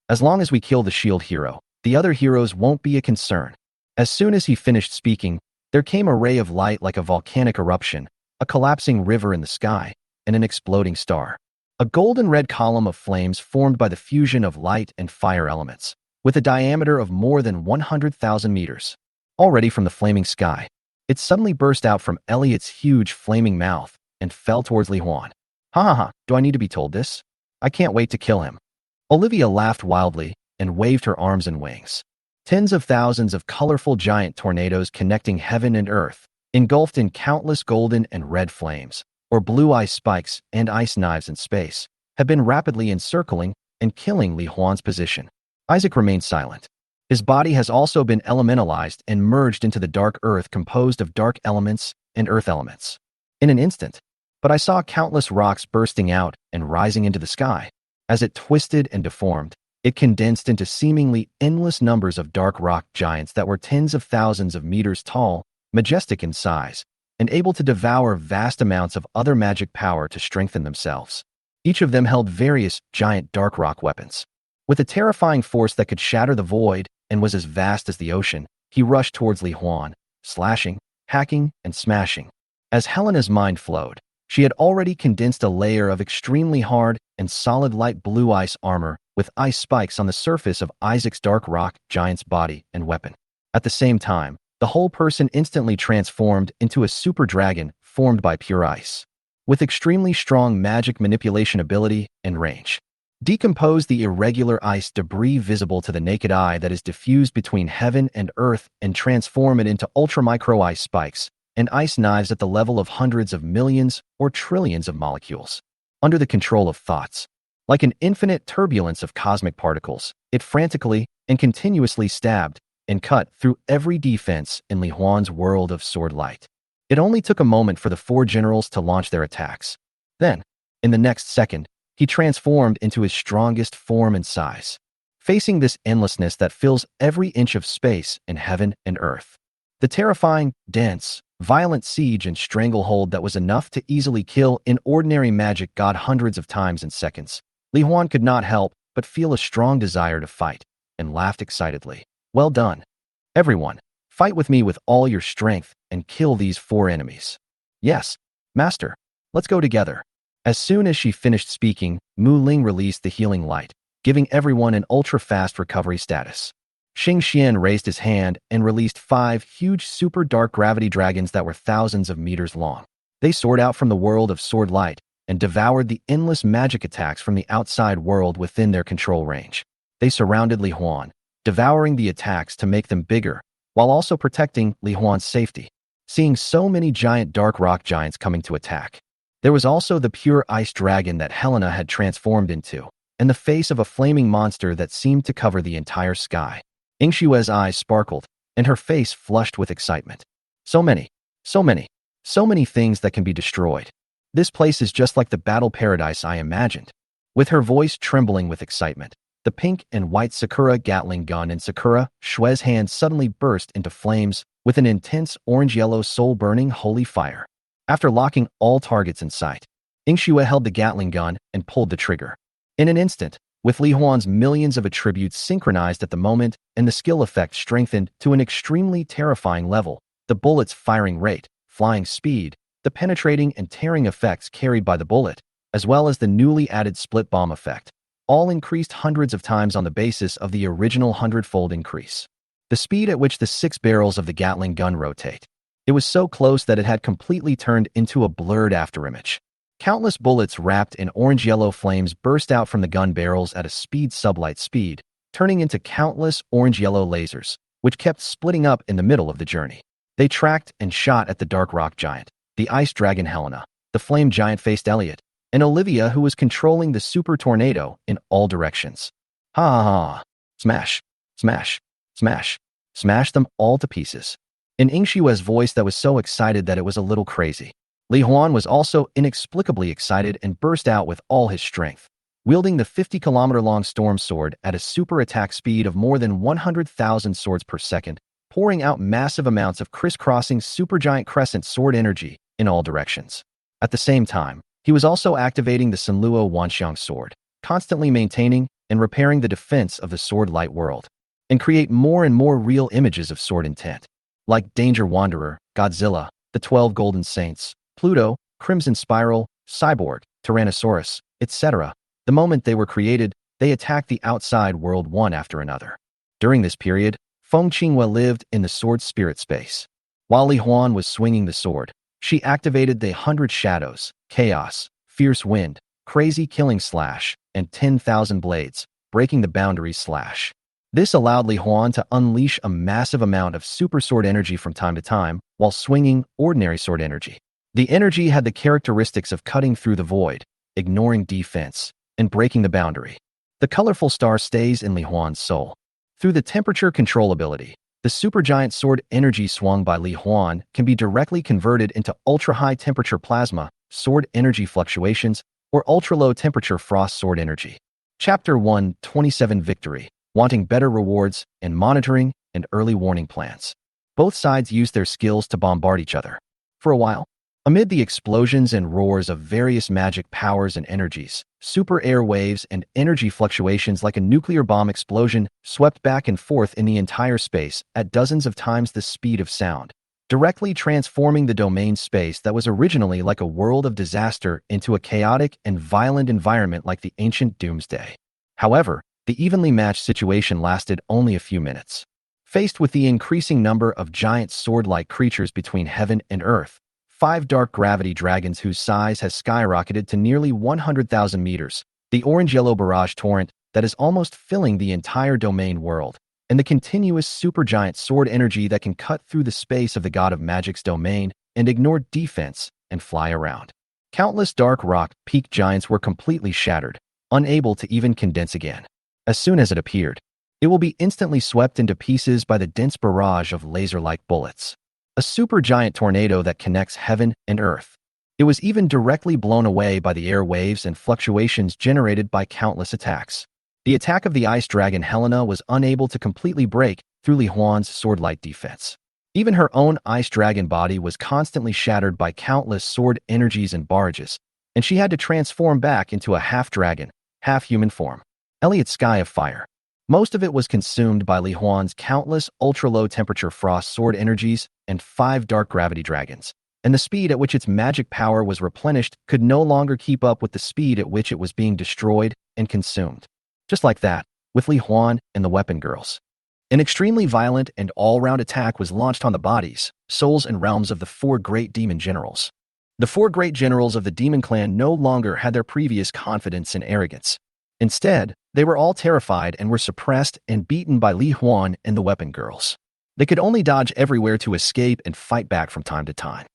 As long as we kill the shield hero, the other heroes won't be a concern. As soon as he finished speaking, there came a ray of light like a volcanic eruption, a collapsing river in the sky, and an exploding star. A golden red column of flames formed by the fusion of light and fire elements, with a diameter of more than 100,000 meters. Already from the flaming sky, it suddenly burst out from Elliot's huge flaming mouth and fell towards Li Huan. Ha ha ha, do I need to be told this? I can't wait to kill him. Olivia laughed wildly and waved her arms and wings. Tens of thousands of colorful giant tornadoes connecting heaven and earth, engulfed in countless golden and red flames, or blue ice spikes and ice knives in space, have been rapidly encircling and killing Li Huan's position. Isaac remained silent. His body has also been elementalized and merged into the dark earth composed of dark elements and earth elements. In an instant, but I saw countless rocks bursting out and rising into the sky. As it twisted and deformed, it condensed into seemingly endless numbers of dark rock giants that were tens of thousands of meters tall, majestic in size, and able to devour vast amounts of other magic power to strengthen themselves. Each of them held various giant dark rock weapons. With a terrifying force that could shatter the void and was as vast as the ocean, he rushed towards Li Huan, slashing, hacking, and smashing. As Helena's mind flowed, she had already condensed a layer of extremely hard and solid light blue ice armor with ice spikes on the surface of Isaac's dark rock giant's body and weapon. At the same time, the whole person instantly transformed into a super dragon formed by pure ice, with extremely strong magic manipulation ability and range. Decompose the irregular ice debris visible to the naked eye that is diffused between heaven and earth and transform it into ultra-micro ice spikes and ice knives at the level of hundreds of millions or trillions of molecules. Under the control of thoughts, like an infinite turbulence of cosmic particles, it frantically and continuously stabbed and cut through every defense in Li Huan's world of sword light. It only took a moment for the four generals to launch their attacks. Then, in the next second, he transformed into his strongest form and size, facing this endlessness that fills every inch of space in heaven and earth. The terrifying, dense, violent siege and stranglehold that was enough to easily kill an ordinary magic god hundreds of times in seconds. Li Huan could not help but feel a strong desire to fight, and laughed excitedly. Well done. Everyone, fight with me with all your strength and kill these four enemies. Yes, master, let's go together. As soon as she finished speaking, Mu Ling released the healing light, giving everyone an ultra-fast recovery status. Xing Xian raised his hand and released 5 huge super dark gravity dragons that were thousands of meters long. They soared out from the world of sword light and devoured the endless magic attacks from the outside world within their control range. They surrounded Li Huan, devouring the attacks to make them bigger, while also protecting Li Huan's safety. Seeing so many giant dark rock giants coming to attack, there was also the pure ice dragon that Helena had transformed into, and the face of a flaming monster that seemed to cover the entire sky. Yingshue's eyes sparkled, and her face flushed with excitement. So many things that can be destroyed. This place is just like the battle paradise I imagined. With her voice trembling with excitement, the pink and white Sakura Gatling gun in Sakura Shue's hand suddenly burst into flames, with an intense orange-yellow soul-burning holy fire. After locking all targets in sight, Ingxue held the Gatling gun and pulled the trigger. In an instant, with Li Huan's millions of attributes synchronized at the moment and the skill effect strengthened to an extremely terrifying level, the bullet's firing rate, flying speed, the penetrating and tearing effects carried by the bullet, as well as the newly added split bomb effect, all increased hundreds of times on the basis of the original hundredfold increase. The speed at which the 6 barrels of the Gatling gun rotate. It was so close that it had completely turned into a blurred afterimage. Countless bullets wrapped in orange-yellow flames burst out from the gun barrels at a sublight speed, turning into countless orange-yellow lasers, which kept splitting up in the middle of the journey. They tracked and shot at the dark rock giant, the ice dragon Helena, the flame giant-faced Elliot, and Olivia, who was controlling the super tornado in all directions. Ha ha ha! Smash! Smash! Smash! Smash them all to pieces. In Ingxue's voice that was so excited that it was a little crazy. Li Huan was also inexplicably excited and burst out with all his strength, wielding the 50-kilometer-long storm sword at a super attack speed of more than 100,000 swords per second, pouring out massive amounts of crisscrossing supergiant crescent sword energy in all directions. At the same time, he was also activating the Sunluo Wanxiang sword, constantly maintaining and repairing the defense of the sword light world, and create more and more real images of sword intent, like Danger Wanderer, Godzilla, the 12 Golden Saints, Pluto, Crimson Spiral, Cyborg, Tyrannosaurus, etc. The moment they were created, they attacked the outside world one after another. During this period, Feng Qinghua lived in the sword spirit space. While Li Huan was swinging the sword, she activated the 100 Shadows, Chaos, Fierce Wind, Crazy Killing Slash, and 10,000 Blades, breaking the boundaries slash. This allowed Li Huan to unleash a massive amount of super sword energy from time to time while swinging ordinary sword energy. The energy had the characteristics of cutting through the void, ignoring defense, and breaking the boundary. The colorful star stays in Li Huan's soul. Through the temperature control ability, the supergiant sword energy swung by Li Huan can be directly converted into ultra-high temperature plasma, sword energy fluctuations, or ultra-low temperature frost sword energy. Chapter 127 Victory, wanting better rewards and monitoring and early warning plans. Both sides used their skills to bombard each other. For a while, amid the explosions and roars of various magic powers and energies, super air waves and energy fluctuations like a nuclear bomb explosion swept back and forth in the entire space at dozens of times the speed of sound, directly transforming the domain space that was originally like a world of disaster into a chaotic and violent environment like the ancient doomsday. However, the evenly matched situation lasted only a few minutes. Faced with the increasing number of giant sword-like creatures between heaven and earth, 5 dark gravity dragons whose size has skyrocketed to nearly 100,000 meters, the orange-yellow barrage torrent that is almost filling the entire domain world, and the continuous supergiant sword energy that can cut through the space of the god of magic's domain and ignore defense and fly around. Countless dark rock peak giants were completely shattered, unable to even condense again. As soon as it appeared, it will be instantly swept into pieces by the dense barrage of laser-like bullets. A supergiant tornado that connects heaven and earth. It was even directly blown away by the air waves and fluctuations generated by countless attacks. The attack of the ice dragon Helena was unable to completely break through Li Huan's sword-light defense. Even her own ice dragon body was constantly shattered by countless sword energies and barrages, and she had to transform back into a half-dragon, half-human form. Elliot's sky of fire. Most of it was consumed by Li Huan's countless ultra-low temperature frost sword energies and 5 dark gravity dragons, and the speed at which its magic power was replenished could no longer keep up with the speed at which it was being destroyed and consumed. Just like that, with Li Huan and the weapon girls. An extremely violent and all-round attack was launched on the bodies, souls, and realms of the 4 great demon generals. The 4 great generals of the demon clan no longer had their previous confidence and arrogance. Instead, they were all terrified and were suppressed and beaten by Li Huan and the weapon girls. They could only dodge everywhere to escape and fight back from time to time.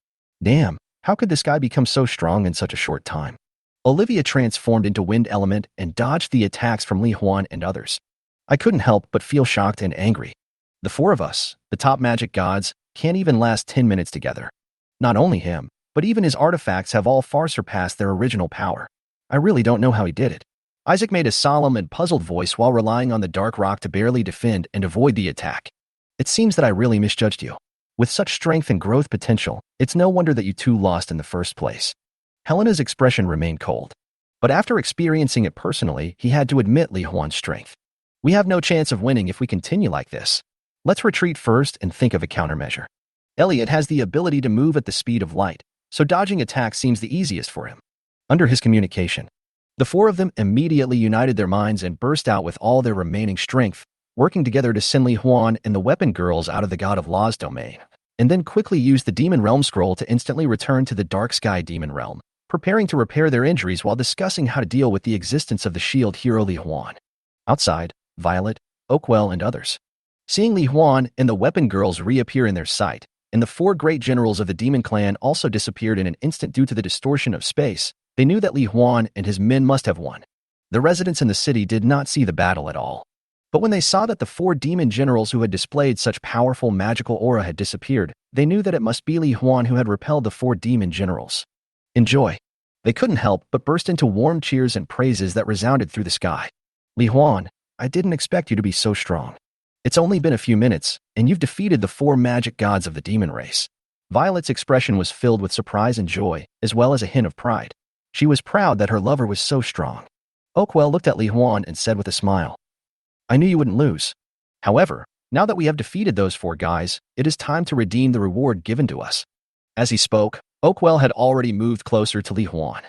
Damn, how could this guy become so strong in such a short time? Olivia transformed into wind element and dodged the attacks from Li Huan and others. I couldn't help but feel shocked and angry. The 4 of us, the top magic gods, can't even last 10 minutes together. Not only him, but even his artifacts have all far surpassed their original power. I really don't know how he did it. Isaac made a solemn and puzzled voice while relying on the dark rock to barely defend and avoid the attack. It seems that I really misjudged you. With such strength and growth potential, it's no wonder that you two lost in the first place. Helena's expression remained cold. But after experiencing it personally, he had to admit Li Huan's strength. We have no chance of winning if we continue like this. Let's retreat first and think of a countermeasure. Elliot has the ability to move at the speed of light, so dodging attacks seems the easiest for him. Under his communication, the four of them immediately united their minds and burst out with all their remaining strength, working together to send Li Huan and the weapon girls out of the God of Law's domain, and then quickly used the Demon Realm Scroll to instantly return to the Dark Sky Demon Realm, preparing to repair their injuries while discussing how to deal with the existence of the shield hero Li Huan. Outside, Violet, Oakwell, and others. Seeing Li Huan and the weapon girls reappear in their sight, and the four great generals of the demon clan also disappeared in an instant due to the distortion of space, they knew that Li Huan and his men must have won. The residents in the city did not see the battle at all. But when they saw that the four demon generals who had displayed such powerful magical aura had disappeared, they knew that it must be Li Huan who had repelled the four demon generals. Enjoy. They couldn't help but burst into warm cheers and praises that resounded through the sky. Li Huan, I didn't expect you to be so strong. It's only been a few minutes, and you've defeated the four magic gods of the demon race. Violet's expression was filled with surprise and joy, as well as a hint of pride. She was proud that her lover was so strong. Oakwell looked at Li Huan and said with a smile, I knew you wouldn't lose. However, now that we have defeated those four guys, it is time to redeem the reward given to us. As he spoke, Oakwell had already moved closer to Li Huan.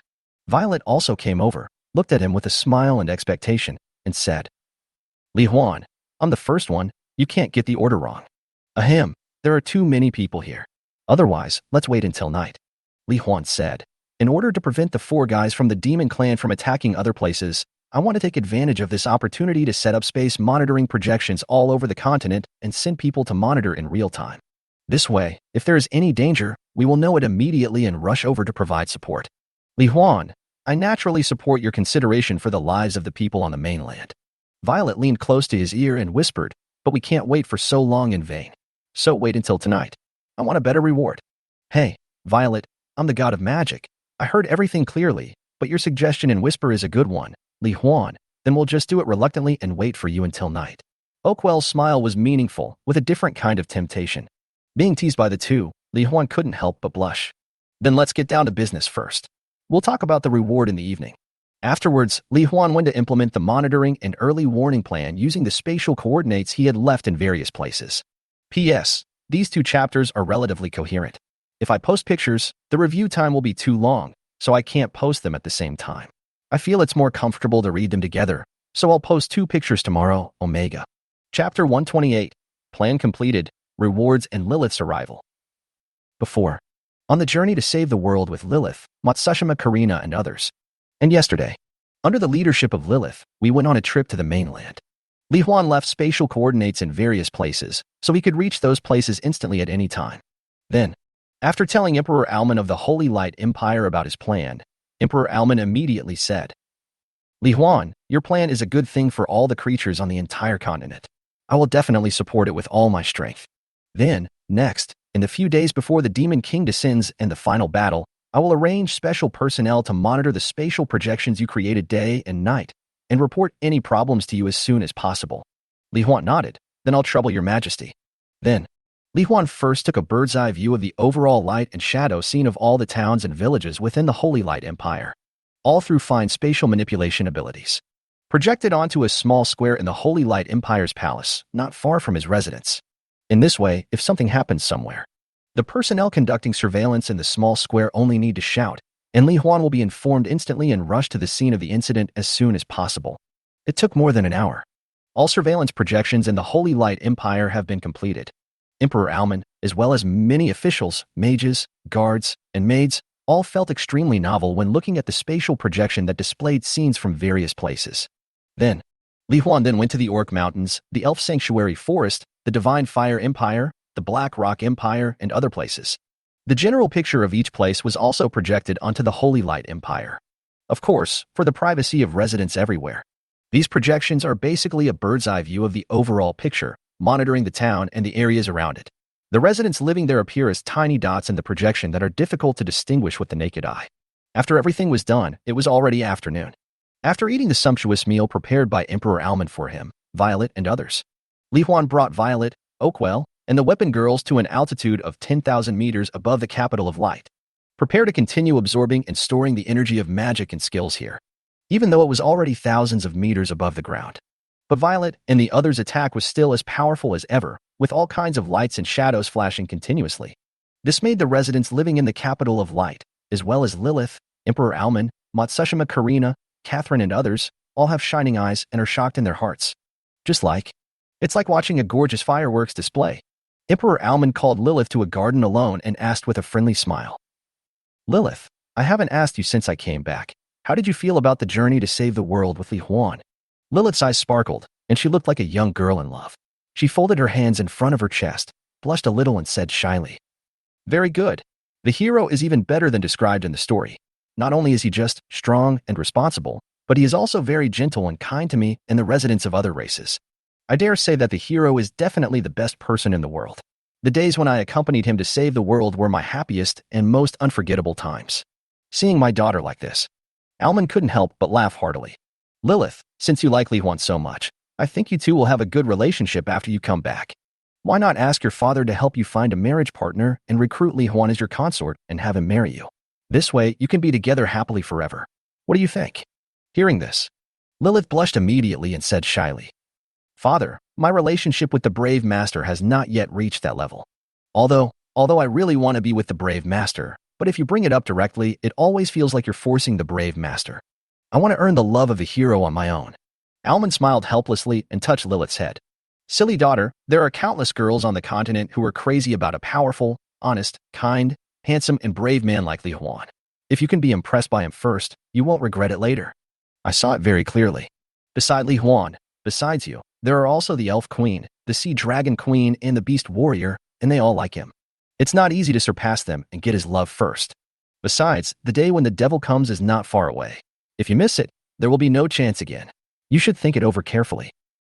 Violet also came over, looked at him with a smile and expectation, and said, Li Huan, I'm the first one, you can't get the order wrong. Ahem, there are too many people here. Otherwise, let's wait until night. Li Huan said, in order to prevent the four guys from the demon clan from attacking other places, I want to take advantage of this opportunity to set up space monitoring projections all over the continent and send people to monitor in real time. This way, if there is any danger, we will know it immediately and rush over to provide support. Li Huan, I naturally support your consideration for the lives of the people on the mainland. Violet leaned close to his ear and whispered, but we can't wait for so long in vain. So wait until tonight. I want a better reward. Hey, Violet, I'm the god of magic. I heard everything clearly, but your suggestion in whisper is a good one. Li Huan, then we'll just do it reluctantly and wait for you until night. Oakwell's smile was meaningful, with a different kind of temptation. Being teased by the two, Li Huan couldn't help but blush. Then let's get down to business first. We'll talk about the reward in the evening. Afterwards, Li Huan went to implement the monitoring and early warning plan using the spatial coordinates he had left in various places. P.S. These two chapters are relatively coherent. If I post pictures, the review time will be too long, so I can't post them at the same time. I feel it's more comfortable to read them together, so I'll post 2 pictures tomorrow, Omega. Chapter 128. Plan completed. Rewards and Lilith's arrival. Before. On the journey to save the world with Lilith, Matsushima, Karina, and others. And yesterday, under the leadership of Lilith, we went on a trip to the mainland. Li Huan left spatial coordinates in various places, so he could reach those places instantly at any time. Then, after telling Emperor Alman of the Holy Light Empire about his plan, Emperor Alman immediately said, Li Huan, your plan is a good thing for all the creatures on the entire continent. I will definitely support it with all my strength. Then, next, in the few days before the Demon King descends and the final battle, I will arrange special personnel to monitor the spatial projections you created day and night, and report any problems to you as soon as possible. Li Huan nodded, then I'll trouble your majesty. Then, Li Huan first took a bird's-eye view of the overall light and shadow scene of all the towns and villages within the Holy Light Empire, all through fine spatial manipulation abilities. Projected onto a small square in the Holy Light Empire's palace, not far from his residence. In this way, if something happens somewhere, the personnel conducting surveillance in the small square only need to shout, and Li Huan will be informed instantly and rush to the scene of the incident as soon as possible. It took more than an hour. All surveillance projections in the Holy Light Empire have been completed. Emperor Alman, as well as many officials, mages, guards, and maids, all felt extremely novel when looking at the spatial projection that displayed scenes from various places. Then, Li Huan then went to the Orc Mountains, the Elf Sanctuary Forest, the Divine Fire Empire, the Black Rock Empire, and other places. The general picture of each place was also projected onto the Holy Light Empire. Of course, for the privacy of residents everywhere. These projections are basically a bird's-eye view of the overall picture, monitoring the town and the areas around it. The residents living there appear as tiny dots in the projection that are difficult to distinguish with the naked eye. After everything was done, it was already afternoon. After eating the sumptuous meal prepared by Emperor Alman for him, Violet, and others, Li Huan brought Violet, Oakwell, and the weapon girls to an altitude of 10,000 meters above the capital of light. Prepare to continue absorbing and storing the energy of magic and skills here, even though it was already thousands of meters above the ground. But Violet and the others' attack was still as powerful as ever, with all kinds of lights and shadows flashing continuously. This made the residents living in the capital of light, as well as Lilith, Emperor Alman, Matsushima Karina, Catherine and others, all have shining eyes and are shocked in their hearts. It's like watching a gorgeous fireworks display. Emperor Alman called Lilith to a garden alone and asked with a friendly smile. Lilith, I haven't asked you since I came back. How did you feel about the journey to save the world with Li Huan? Lilith's eyes sparkled, and she looked like a young girl in love. She folded her hands in front of her chest, blushed a little and said shyly, "Very good. The hero is even better than described in the story. Not only is he just strong and responsible, but he is also very gentle and kind to me and the residents of other races. I dare say that the hero is definitely the best person in the world. The days when I accompanied him to save the world were my happiest and most unforgettable times. Seeing my daughter like this." Alman couldn't help but laugh heartily. "Lilith, since you like Li Huan so much, I think you two will have a good relationship after you come back. Why not ask your father to help you find a marriage partner and recruit Li Huan as your consort and have him marry you? This way, you can be together happily forever. What do you think?" Hearing this, Lilith blushed immediately and said shyly, "Father, my relationship with the Brave Master has not yet reached that level. Although I really want to be with the Brave Master, but if you bring it up directly, it always feels like you're forcing the Brave Master. I want to earn the love of a hero on my own." Alman smiled helplessly and touched Lilith's head. "Silly daughter, there are countless girls on the continent who are crazy about a powerful, honest, kind, handsome, and brave man like Li Huan. If you can be impressed by him first, you won't regret it later. I saw it very clearly. Besides Li Huan, besides you, there are also the Elf Queen, the Sea Dragon Queen, and the Beast Warrior, and they all like him. It's not easy to surpass them and get his love first. Besides, the day when the devil comes is not far away. If you miss it, there will be no chance again. You should think it over carefully.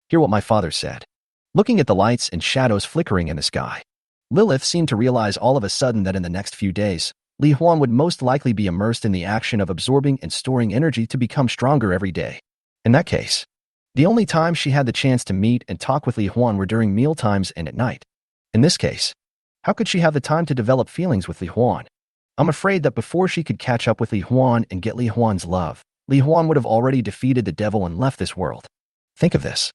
Hear what my father said." Looking at the lights and shadows flickering in the sky, Lilith seemed to realize all of a sudden that in the next few days, Li Huan would most likely be immersed in the action of absorbing and storing energy to become stronger every day. In that case, the only time she had the chance to meet and talk with Li Huan were during meal times and at night. In this case, how could she have the time to develop feelings with Li Huan? I'm afraid that before she could catch up with Li Huan and get Li Huan's love, Li Huan would have already defeated the devil and left this world. Think of this.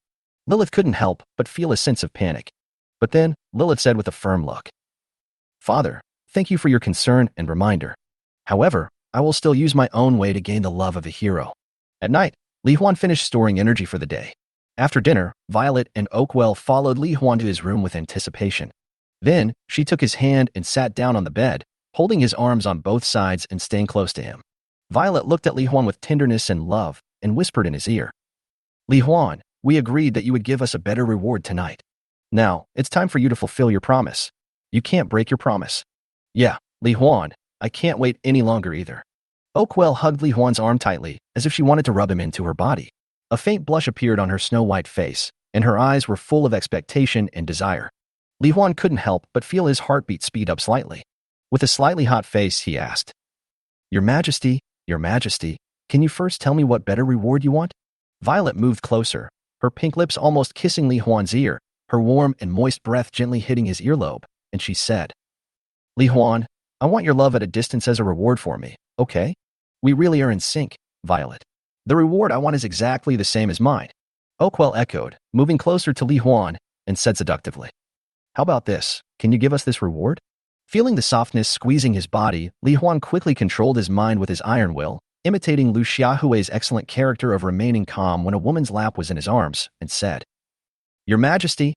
Lilith couldn't help but feel a sense of panic. But then, Lilith said with a firm look, "Father, thank you for your concern and reminder. However, I will still use my own way to gain the love of a hero." At night, Li Huan finished storing energy for the day. After dinner, Violet and Oakwell followed Li Huan to his room with anticipation. Then, she took his hand and sat down on the bed, holding his arms on both sides and staying close to him. Violet looked at Li Huan with tenderness and love and whispered in his ear, "Li Huan, we agreed that you would give us a better reward tonight. Now, it's time for you to fulfill your promise. You can't break your promise." "Yeah, Li Huan, I can't wait any longer either." Oakwell hugged Li Huan's arm tightly, as if she wanted to rub him into her body. A faint blush appeared on her snow-white face, and her eyes were full of expectation and desire. Li Huan couldn't help but feel his heartbeat speed up slightly. With a slightly hot face, he asked, Your Majesty, can you first tell me what better reward you want?" Violet moved closer, her pink lips almost kissing Li Huan's ear, her warm and moist breath gently hitting his earlobe, and she said, "Li Huan, I want your love at a distance as a reward for me, okay? We really are in sync, Violet. The reward I want is exactly the same as mine." Oakwell echoed, moving closer to Li Huan, and said seductively, "How about this? Can you give us this reward?" Feeling the softness squeezing his body, Li Huan quickly controlled his mind with his iron will, imitating Lu Xiaohui's excellent character of remaining calm when a woman's lap was in his arms, and said, Your Majesty,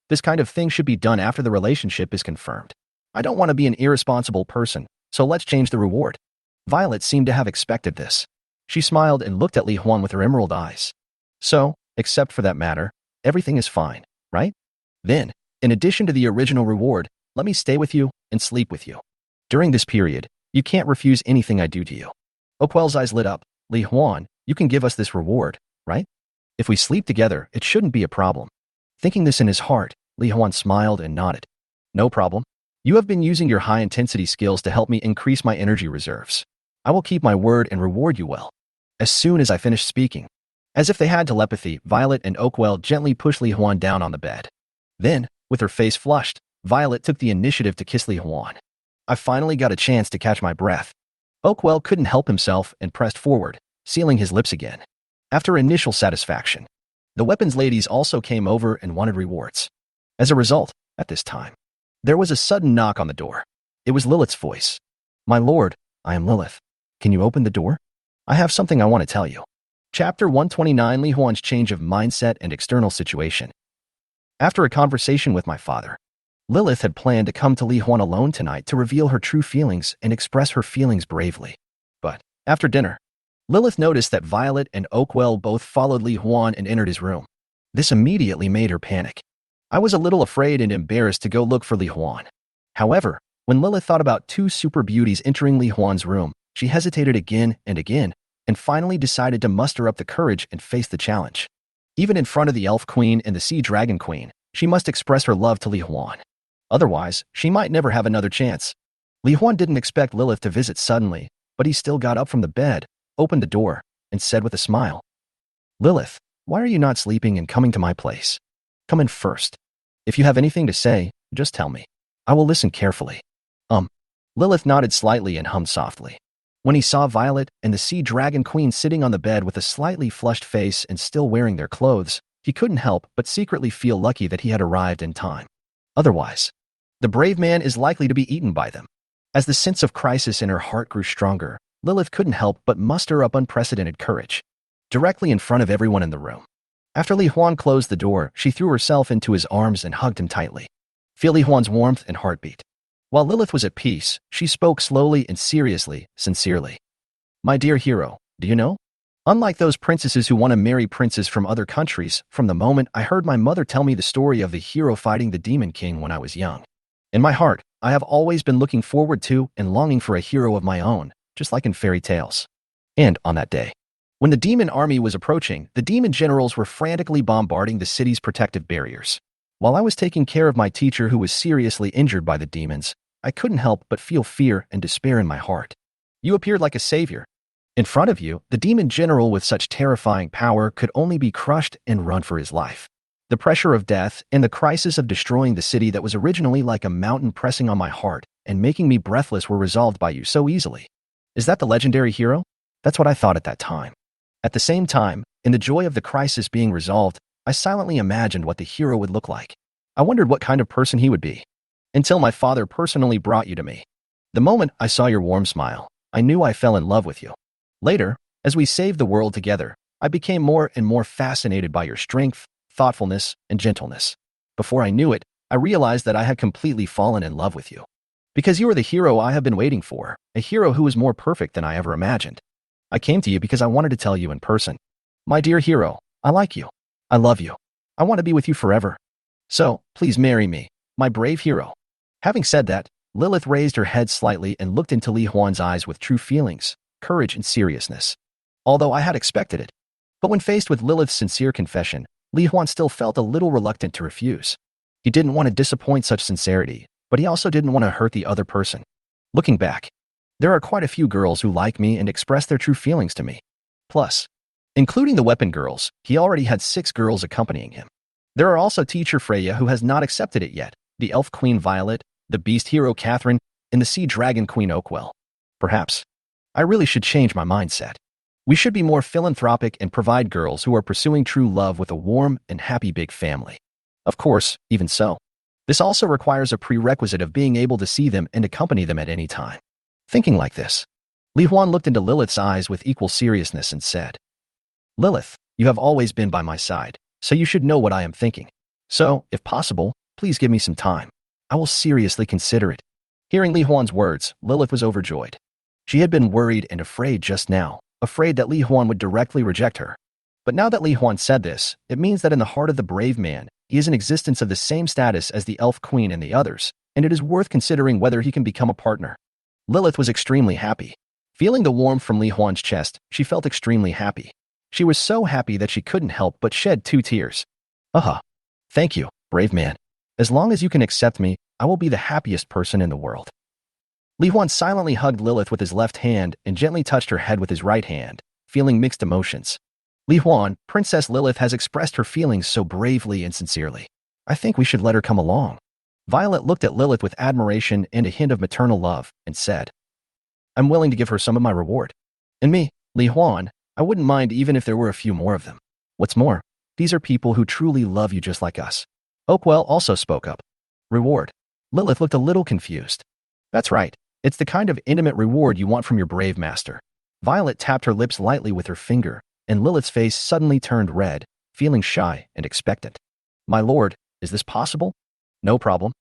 this kind of thing should be done after the relationship is confirmed. I don't want to be an irresponsible person, so let's change the reward." Violet seemed to have expected this. She smiled and looked at Li Huan with her emerald eyes. "So, except for that matter, everything is fine, right? Then, in addition to the original reward, let me stay with you and sleep with you. During this period, you can't refuse anything I do to you." Oakwell's eyes lit up. "Li Huan, you can give us this reward, right? If we sleep together, it shouldn't be a problem." Thinking this in his heart, Li Huan smiled and nodded. "No problem. You have been using your high-intensity skills to help me increase my energy reserves. I will keep my word and reward you well." As soon as I finished speaking, as if they had telepathy, Violet and Oakwell gently pushed Li Huan down on the bed. Then, With her face flushed, Violet took the initiative to kiss Li Huan. I finally got a chance to catch my breath. Oakwell couldn't help himself and pressed forward, sealing his lips again. After initial satisfaction, the weapons ladies also came over and wanted rewards. As a result, at this time, there was a sudden knock on the door. It was Lilith's voice. "My lord, I am Lilith. Can you open the door? I have something I want to tell you." Chapter 129: Li Huan's change of mindset and external situation. After a conversation with my father, Lilith had planned to come to Li Huan alone tonight to reveal her true feelings and express her feelings bravely. But, after dinner, Lilith noticed that Violet and Oakwell both followed Li Huan and entered his room. This immediately made her panic. I was a little afraid and embarrassed to go look for Li Huan. However, when Lilith thought about two super beauties entering Li Huan's room, she hesitated again and finally decided to muster up the courage and face the challenge. Even in front of the Elf Queen and the Sea Dragon Queen, she must express her love to Li Huan. Otherwise, she might never have another chance. Li Huan didn't expect Lilith to visit suddenly, but he still got up from the bed, opened the door, and said with a smile, "Lilith, why are you not sleeping and coming to my place? Come in first. If you have anything to say, just tell me. I will listen carefully." Lilith nodded slightly and hummed softly. When he saw Violet and the Sea Dragon Queen sitting on the bed with a slightly flushed face and still wearing their clothes, he couldn't help but secretly feel lucky that he had arrived in time. Otherwise, the brave man is likely to be eaten by them. As the sense of crisis in her heart grew stronger, Lilith couldn't help but muster up unprecedented courage. Directly in front of everyone in the room. After Li Huan closed the door, she threw herself into his arms and hugged him tightly. Feel Li Huan's warmth and heartbeat. While Lilith was at peace, she spoke slowly and seriously, sincerely. "My dear hero, do you know? Unlike those princesses who want to marry princes from other countries, from the moment I heard my mother tell me the story of the hero fighting the Demon King when I was young. In my heart, I have always been looking forward to and longing for a hero of my own, just like in fairy tales. And on that day, when the demon army was approaching, the demon generals were frantically bombarding the city's protective barriers. While I was taking care of my teacher who was seriously injured by the demons, I couldn't help but feel fear and despair in my heart. You appeared like a savior. In front of you, the demon general with such terrifying power could only be crushed and run for his life. The pressure of death and the crisis of destroying the city that was originally like a mountain pressing on my heart and making me breathless were resolved by you so easily. Is that the legendary hero? That's what I thought at that time. At the same time, in the joy of the crisis being resolved, I silently imagined what the hero would look like. I wondered what kind of person he would be. Until my father personally brought you to me. The moment I saw your warm smile, I knew I fell in love with you. Later, as we saved the world together, I became more and more fascinated by your strength, thoughtfulness, and gentleness. Before I knew it, I realized that I had completely fallen in love with you. Because you are the hero I have been waiting for, a hero who is more perfect than I ever imagined. I came to you because I wanted to tell you in person. My dear hero, I like you. I love you. I want to be with you forever. So, please marry me, my brave hero." Having said that, Lilith raised her head slightly and looked into Li Huan's eyes with true feelings, courage, and seriousness. Although I had expected it. But when faced with Lilith's sincere confession, Li Huan still felt a little reluctant to refuse. He didn't want to disappoint such sincerity, but he also didn't want to hurt the other person. Looking back, there are quite a few girls who like me and express their true feelings to me. Plus, including the weapon girls, he already had 6 girls accompanying him. There are also teacher Freya who has not accepted it yet, the Elf Queen Violet, the Beast Hero Catherine, and the Sea Dragon Queen Oakwell. Perhaps, I really should change my mindset. We should be more philanthropic and provide girls who are pursuing true love with a warm and happy big family. Of course, even so, this also requires a prerequisite of being able to see them and accompany them at any time. Thinking like this, Li Huan looked into Lilith's eyes with equal seriousness and said, "Lilith, you have always been by my side, so you should know what I am thinking. So, if possible, please give me some time. I will seriously consider it." Hearing Li Huan's words, Lilith was overjoyed. She had been worried and afraid just now, afraid that Li Huan would directly reject her. But now that Li Huan said this, it means that in the heart of the brave man, he is in existence of the same status as the Elf Queen and the others, and it is worth considering whether he can become a partner. Lilith was extremely happy. Feeling the warmth from Li Huan's chest, she felt extremely happy. She was so happy that she couldn't help but shed 2 tears. Thank you, brave man. As long as you can accept me, I will be the happiest person in the world." Li Huan silently hugged Lilith with his left hand and gently touched her head with his right hand, feeling mixed emotions. Li Huan, Princess Lilith has expressed her feelings so bravely and sincerely. I think we should let her come along. Violet looked at Lilith with admiration and a hint of maternal love and said, I'm willing to give her some of my reward. And me, Li Huan, I wouldn't mind even if there were a few more of them. What's more, these are people who truly love you just like us. Oakwell also spoke up. Reward. Lilith looked a little confused. That's right. It's the kind of intimate reward you want from your brave master. Violet tapped her lips lightly with her finger, and Lilith's face suddenly turned red, feeling shy and expectant. My lord, is this possible? No problem.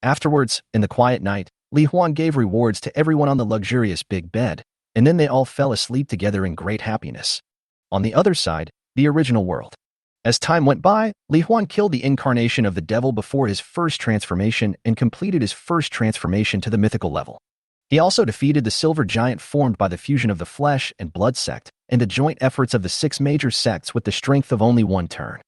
Afterwards, in the quiet night, Li Huan gave rewards to everyone on the luxurious big bed, and then they all fell asleep together in great happiness. On the other side, the original world. As time went by, Li Huan killed the incarnation of the devil before his first transformation and completed his first transformation to the mythical level. He also defeated the silver giant formed by the fusion of the flesh and blood sect and the joint efforts of the 6 major sects with the strength of only one turn.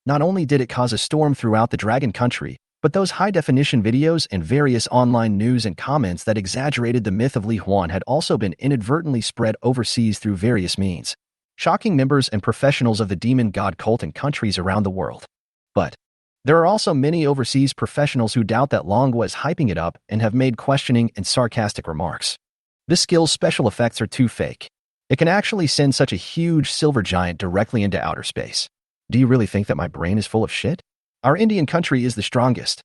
Not only did it cause a storm throughout the Dragon Country, but those high-definition videos and various online news and comments that exaggerated the myth of Li Huan had also been inadvertently spread overseas through various means, shocking members and professionals of the demon god cult in countries around the world. But there are also many overseas professionals who doubt that Longhua is hyping it up and have made questioning and sarcastic remarks. This skill's special effects are too fake. It can actually send such a huge silver giant directly into outer space. Do you really think that my brain is full of shit? Our Indian country is the strongest.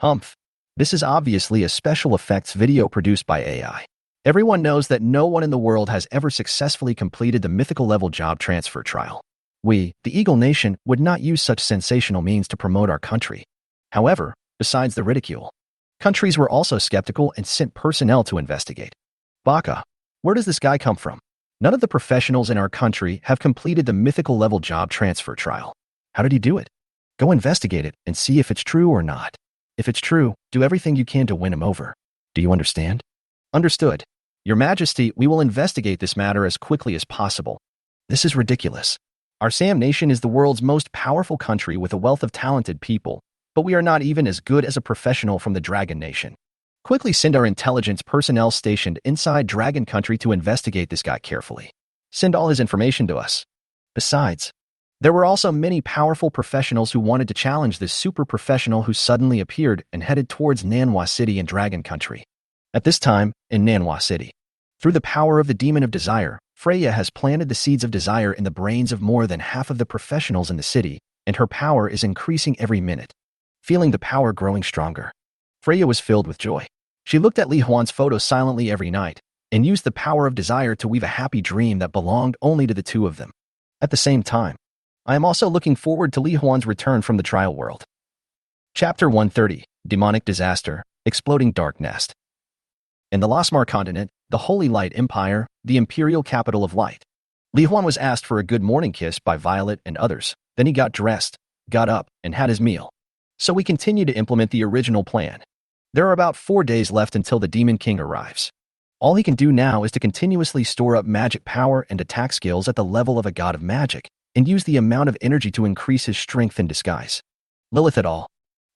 Humph. This is obviously a special effects video produced by AI. Everyone knows that no one in the world has ever successfully completed the mythical level job transfer trial. We, the Eagle Nation, would not use such sensational means to promote our country. However, besides the ridicule, countries were also skeptical and sent personnel to investigate. Baka, where does this guy come from? None of the professionals in our country have completed the mythical level job transfer trial. How did he do it? Go investigate it and see if it's true or not. If it's true, do everything you can to win him over. Do you understand? Understood. Your Majesty, we will investigate this matter as quickly as possible. This is ridiculous. Our Sam Nation is the world's most powerful country with a wealth of talented people, but we are not even as good as a professional from the Dragon Nation. Quickly send our intelligence personnel stationed inside Dragon Country to investigate this guy carefully. Send all his information to us. Besides, there were also many powerful professionals who wanted to challenge this super professional who suddenly appeared and headed towards Manhwa City in Dragon Country. At this time, in Manhwa City, through the power of the Demon of Desire, Freya has planted the seeds of desire in the brains of more than half of the professionals in the city, and her power is increasing every minute. Feeling the power growing stronger, Freya was filled with joy. She looked at Li Huan's photo silently every night and used the power of desire to weave a happy dream that belonged only to the two of them. At the same time, I am also looking forward to Li Huan's return from the trial world. Chapter 130, Demonic Disaster, Exploding Dark Nest. In the Losmar continent, the Holy Light Empire, the imperial capital of light, Li Huan was asked for a good morning kiss by Violet and others. Then he got dressed, got up, and had his meal. So we continue to implement the original plan. There are about 4 days left until the Demon King arrives. All he can do now is to continuously store up magic power and attack skills at the level of a god of magic, and use the amount of energy to increase his strength in disguise. Lilith et al.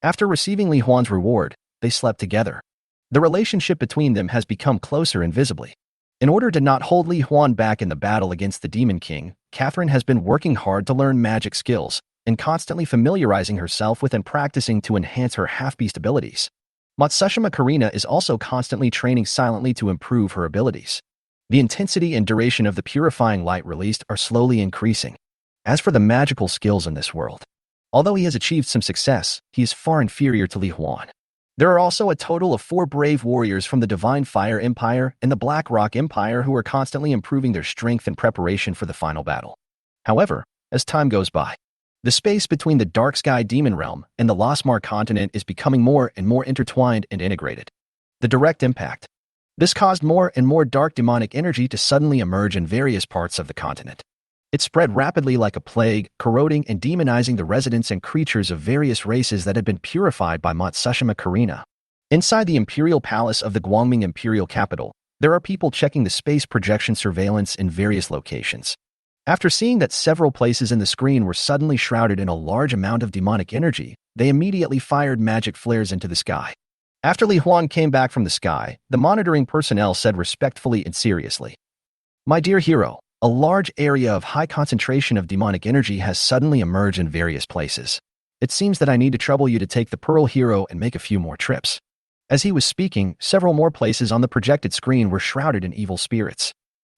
After receiving Li Huan's reward, they slept together. The relationship between them has become closer invisibly. In order to not hold Li Huan back in the battle against the Demon King, Catherine has been working hard to learn magic skills and constantly familiarizing herself with and practicing to enhance her half-beast abilities. Matsushima Karina is also constantly training silently to improve her abilities. The intensity and duration of the purifying light released are slowly increasing. As for the magical skills in this world, although he has achieved some success, he is far inferior to Li Huan. There are also a total of 4 brave warriors from the Divine Fire Empire and the Black Rock Empire who are constantly improving their strength in preparation for the final battle. However, as time goes by, the space between the Dark Sky Demon Realm and the Losmar continent is becoming more and more intertwined and integrated. The direct impact. This caused more and more dark demonic energy to suddenly emerge in various parts of the continent. It spread rapidly like a plague, corroding and demonizing the residents and creatures of various races that had been purified by Matsushima Karina. Inside the Imperial Palace of the Guangming Imperial Capital, there are people checking the space projection surveillance in various locations. After seeing that several places in the screen were suddenly shrouded in a large amount of demonic energy, they immediately fired magic flares into the sky. After Li Huan came back from the sky, the monitoring personnel said respectfully and seriously, "My dear hero, a large area of high concentration of demonic energy has suddenly emerged in various places. It seems that I need to trouble you to take the Pearl Hero and make a few more trips." As he was speaking, several more places on the projected screen were shrouded in evil spirits.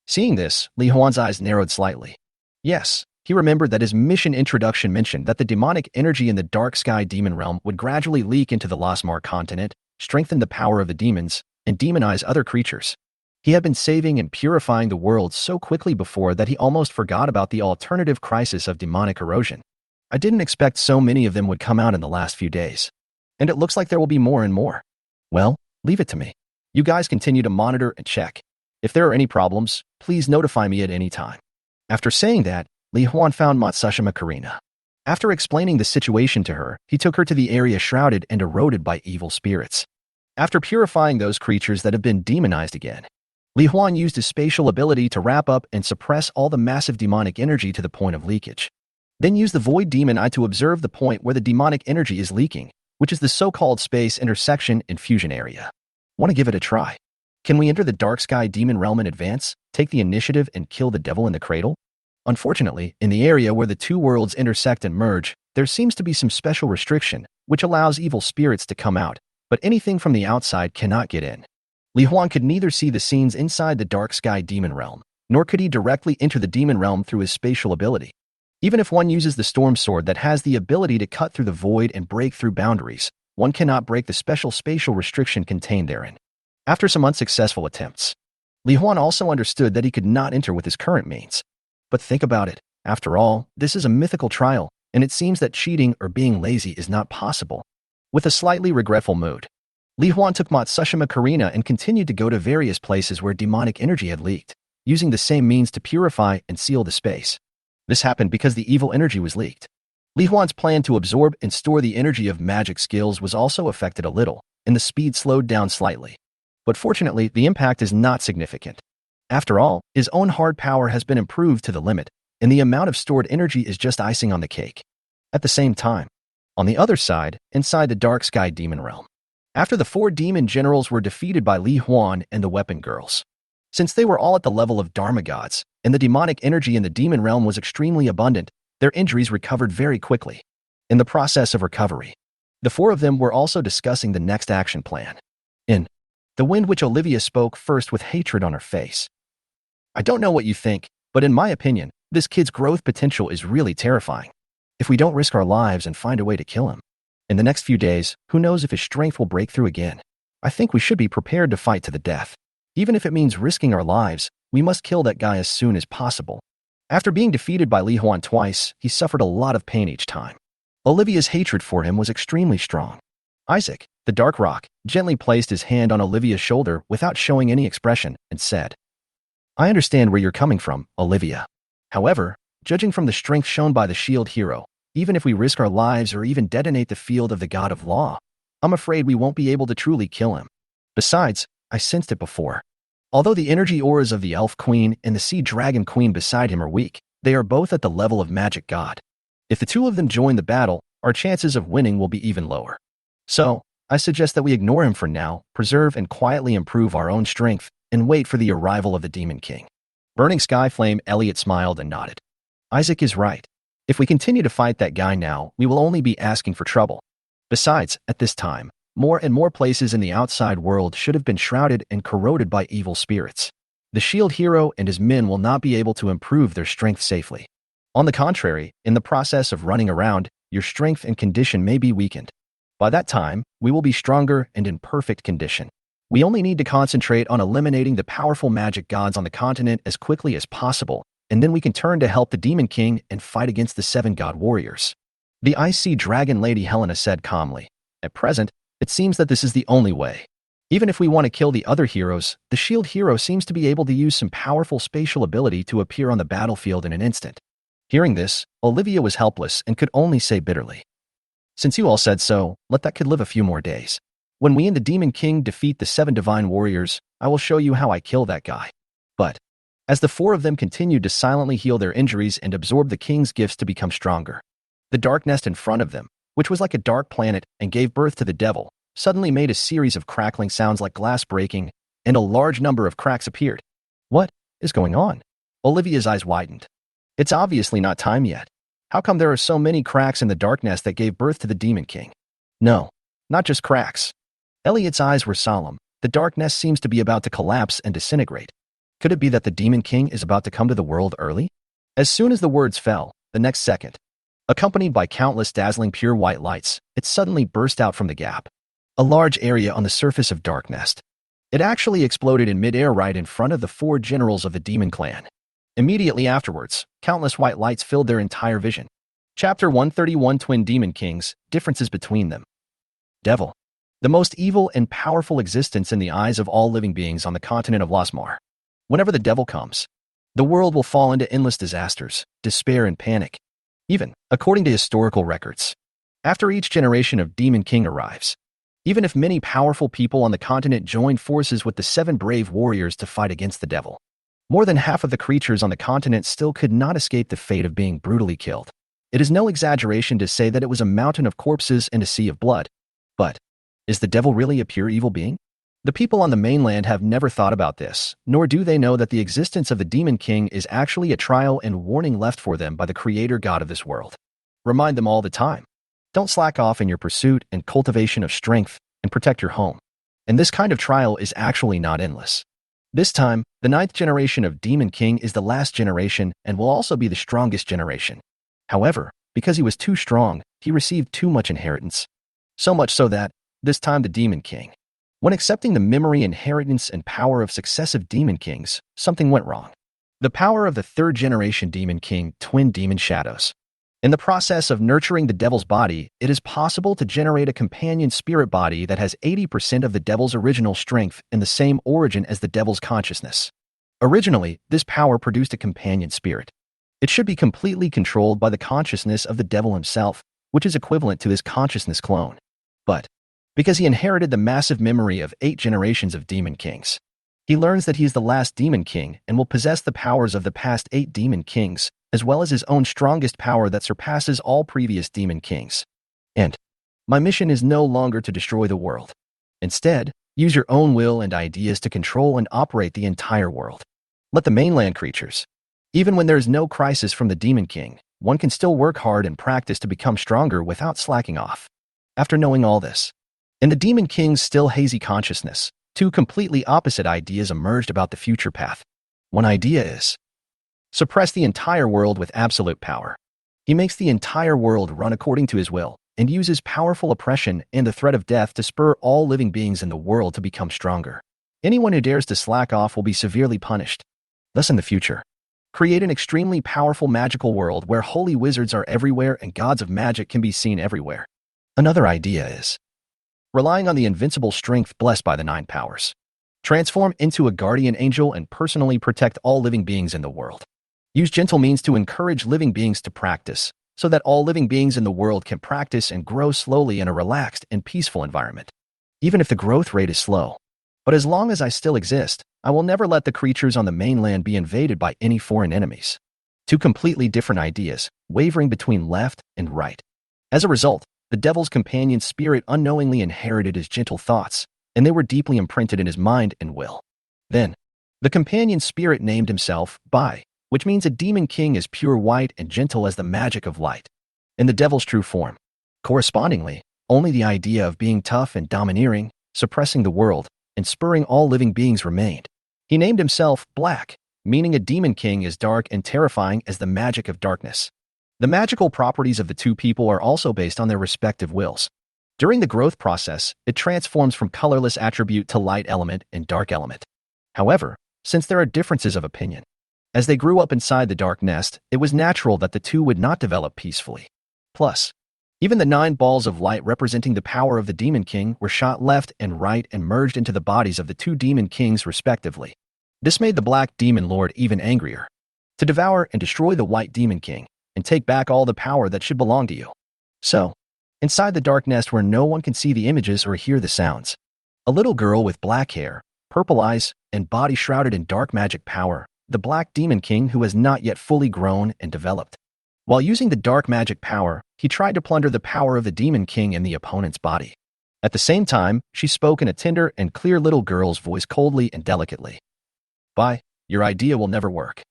Seeing this, Li Huan's eyes narrowed slightly. Yes, he remembered that his mission introduction mentioned that the demonic energy in the dark sky demon realm would gradually leak into the Losmar continent, strengthen the power of the demons, and demonize other creatures. He had been saving and purifying the world so quickly before that he almost forgot about the alternative crisis of demonic erosion. I didn't expect so many of them would come out in the last few days. And it looks like there will be more and more. Well, leave it to me. You guys continue to monitor and check. If there are any problems, please notify me at any time. After saying that, Li Huan found Matsushima Karina. After explaining the situation to her, he took her to the area shrouded and eroded by evil spirits. After purifying those creatures that have been demonized again, Li Huan used his spatial ability to wrap up and suppress all the massive demonic energy to the point of leakage. Then use the Void Demon Eye to observe the point where the demonic energy is leaking, which is the so-called space intersection and fusion area. Want to give it a try? Can we enter the Dark Sky Demon Realm in advance, take the initiative, and kill the devil in the cradle? Unfortunately, in the area where the two worlds intersect and merge, there seems to be some special restriction, which allows evil spirits to come out, but anything from the outside cannot get in. Li Huan could neither see the scenes inside the Dark Sky Demon Realm, nor could he directly enter the Demon Realm through his spatial ability. Even if one uses the Storm Sword that has the ability to cut through the void and break through boundaries, one cannot break the special spatial restriction contained therein. After some unsuccessful attempts, Li Huan also understood that he could not enter with his current means. But think about it. After all, this is a mythical trial, and it seems that cheating or being lazy is not possible. With a slightly regretful mood, Li Huan took Matsushima Karina and continued to go to various places where demonic energy had leaked, using the same means to purify and seal the space. This happened because the evil energy was leaked. Li Huan's plan to absorb and store the energy of magic skills was also affected a little, and the speed slowed down slightly. But fortunately, the impact is not significant. After all, his own hard power has been improved to the limit, and the amount of stored energy is just icing on the cake. At the same time, on the other side, inside the Dark Sky Demon Realm, after the 4 demon generals were defeated by Li Huan and the weapon girls, since they were all at the level of Dharma gods, and the demonic energy in the demon realm was extremely abundant, their injuries recovered very quickly. In the process of recovery, the 4 of them were also discussing the next action plan. In the wind which Olivia spoke first with hatred on her face. I don't know what you think, but in my opinion, this kid's growth potential is really terrifying. If we don't risk our lives and find a way to kill him, in the next few days, who knows if his strength will break through again. I think we should be prepared to fight to the death. Even if it means risking our lives, we must kill that guy as soon as possible. After being defeated by Li Huan twice, he suffered a lot of pain each time. Olivia's hatred for him was extremely strong. Isaac, the Dark Rock, gently placed his hand on Olivia's shoulder without showing any expression and said, "I understand where you're coming from, Olivia. However, judging from the strength shown by the shield hero, even if we risk our lives or even detonate the field of the God of Law, I'm afraid we won't be able to truly kill him. Besides, I sensed it before. Although the energy auras of the Elf Queen and the Sea Dragon Queen beside him are weak, they are both at the level of Magic God. If the 2 of them join the battle, our chances of winning will be even lower. So, I suggest that we ignore him for now, preserve and quietly improve our own strength, and wait for the arrival of the Demon King." Burning Sky Flame Elliot smiled and nodded. Isaac is right. If we continue to fight that guy now, we will only be asking for trouble. Besides, at this time, more and more places in the outside world should have been shrouded and corroded by evil spirits. The shield hero and his men will not be able to improve their strength safely. On the contrary, in the process of running around, your strength and condition may be weakened. By that time, we will be stronger and in perfect condition. We only need to concentrate on eliminating the powerful magic gods on the continent as quickly as possible, and then we can turn to help the Demon King and fight against the 7 god warriors. The Icy Dragon Lady Helena said calmly. At present, it seems that this is the only way. Even if we want to kill the other heroes, the shield hero seems to be able to use some powerful spatial ability to appear on the battlefield in an instant. Hearing this, Olivia was helpless and could only say bitterly, "Since you all said so, let that kid live a few more days. When we and the Demon King defeat the 7 divine warriors, I will show you how I kill that guy." But, as the 4 of them continued to silently heal their injuries and absorb the king's gifts to become stronger, the dark nest in front of them, which was like a dark planet and gave birth to the devil, suddenly made a series of crackling sounds like glass breaking, and a large number of cracks appeared. What is going on? Olivia's eyes widened. It's obviously not time yet. How come there are so many cracks in the dark nest that gave birth to the Demon King? No, not just cracks. Elliot's eyes were solemn. The dark nest seems to be about to collapse and disintegrate. Could it be that the Demon King is about to come to the world early? As soon as the words fell, the next second, accompanied by countless dazzling pure white lights, it suddenly burst out from the gap. A large area on the surface of Dark Nest. It actually exploded in midair right in front of the 4 generals of the Demon Clan. Immediately afterwards, countless white lights filled their entire vision. Chapter 131 Twin Demon Kings, Differences Between Them. Devil. The most evil and powerful existence in the eyes of all living beings on the continent of Lasmar. Whenever the devil comes, the world will fall into endless disasters, despair, and panic. Even, according to historical records, after each generation of Demon King arrives, even if many powerful people on the continent join forces with the 7 brave warriors to fight against the devil, more than half of the creatures on the continent still could not escape the fate of being brutally killed. It is no exaggeration to say that it was a mountain of corpses and a sea of blood. But, is the devil really a pure evil being? The people on the mainland have never thought about this, nor do they know that the existence of the Demon King is actually a trial and warning left for them by the creator god of this world. Remind them all the time. Don't slack off in your pursuit and cultivation of strength, and protect your home. And this kind of trial is actually not endless. This time, the 9th generation of Demon King is the last generation and will also be the strongest generation. However, because he was too strong, he received too much inheritance. So much so that, this time the Demon King, when accepting the memory, inheritance, and power of successive Demon Kings, something went wrong. The power of the 3rd generation Demon King, Twin Demon Shadows. In the process of nurturing the devil's body, it is possible to generate a companion spirit body that has 80% of the devil's original strength and the same origin as the devil's consciousness. Originally, this power produced a companion spirit. It should be completely controlled by the consciousness of the devil himself, which is equivalent to his consciousness clone. But, because he inherited the massive memory of 8 generations of Demon Kings, he learns that he is the last Demon King and will possess the powers of the past 8 Demon Kings, as well as his own strongest power that surpasses all previous Demon Kings. And, my mission is no longer to destroy the world. Instead, use your own will and ideas to control and operate the entire world. Let the mainland creatures. Even when there is no crisis from the Demon King, one can still work hard and practice to become stronger without slacking off. After knowing all this, in the Demon King's still hazy consciousness, 2 completely opposite ideas emerged about the future path. One idea is, suppress the entire world with absolute power. He makes the entire world run according to his will, and uses powerful oppression and the threat of death to spur all living beings in the world to become stronger. Anyone who dares to slack off will be severely punished. Thus in the future, create an extremely powerful magical world where holy wizards are everywhere and gods of magic can be seen everywhere. Another idea is, relying on the invincible strength blessed by the 9 powers, transform into a guardian angel and personally protect all living beings in the world. Use gentle means to encourage living beings to practice, so that all living beings in the world can practice and grow slowly in a relaxed and peaceful environment. Even if the growth rate is slow. But as long as I still exist, I will never let the creatures on the mainland be invaded by any foreign enemies. 2 completely different ideas, wavering between left and right. As a result, the devil's companion spirit unknowingly inherited his gentle thoughts, and they were deeply imprinted in his mind and will. Then, the companion spirit named himself Bai, which means a Demon King is pure white and gentle as the magic of light, in the devil's true form. Correspondingly, only the idea of being tough and domineering, suppressing the world, and spurring all living beings remained. He named himself Black, meaning a Demon King is dark and terrifying as the magic of darkness. The magical properties of the 2 people are also based on their respective wills. During the growth process, it transforms from colorless attribute to light element and dark element. However, since there are differences of opinion, as they grew up inside the dark nest, it was natural that the 2 would not develop peacefully. Plus, even the 9 balls of light representing the power of the Demon King were shot left and right and merged into the bodies of the 2 Demon Kings respectively. This made the Black Demon Lord even angrier, to devour and destroy the White Demon King, and take back all the power that should belong to you. So, inside the dark nest where no one can see the images or hear the sounds, a little girl with black hair, purple eyes, and body shrouded in dark magic power, the Black Demon King who has not yet fully grown and developed. While using the dark magic power, he tried to plunder the power of the Demon King in the opponent's body. At the same time, she spoke in a tender and clear little girl's voice coldly and delicately. Bai, your idea will never work.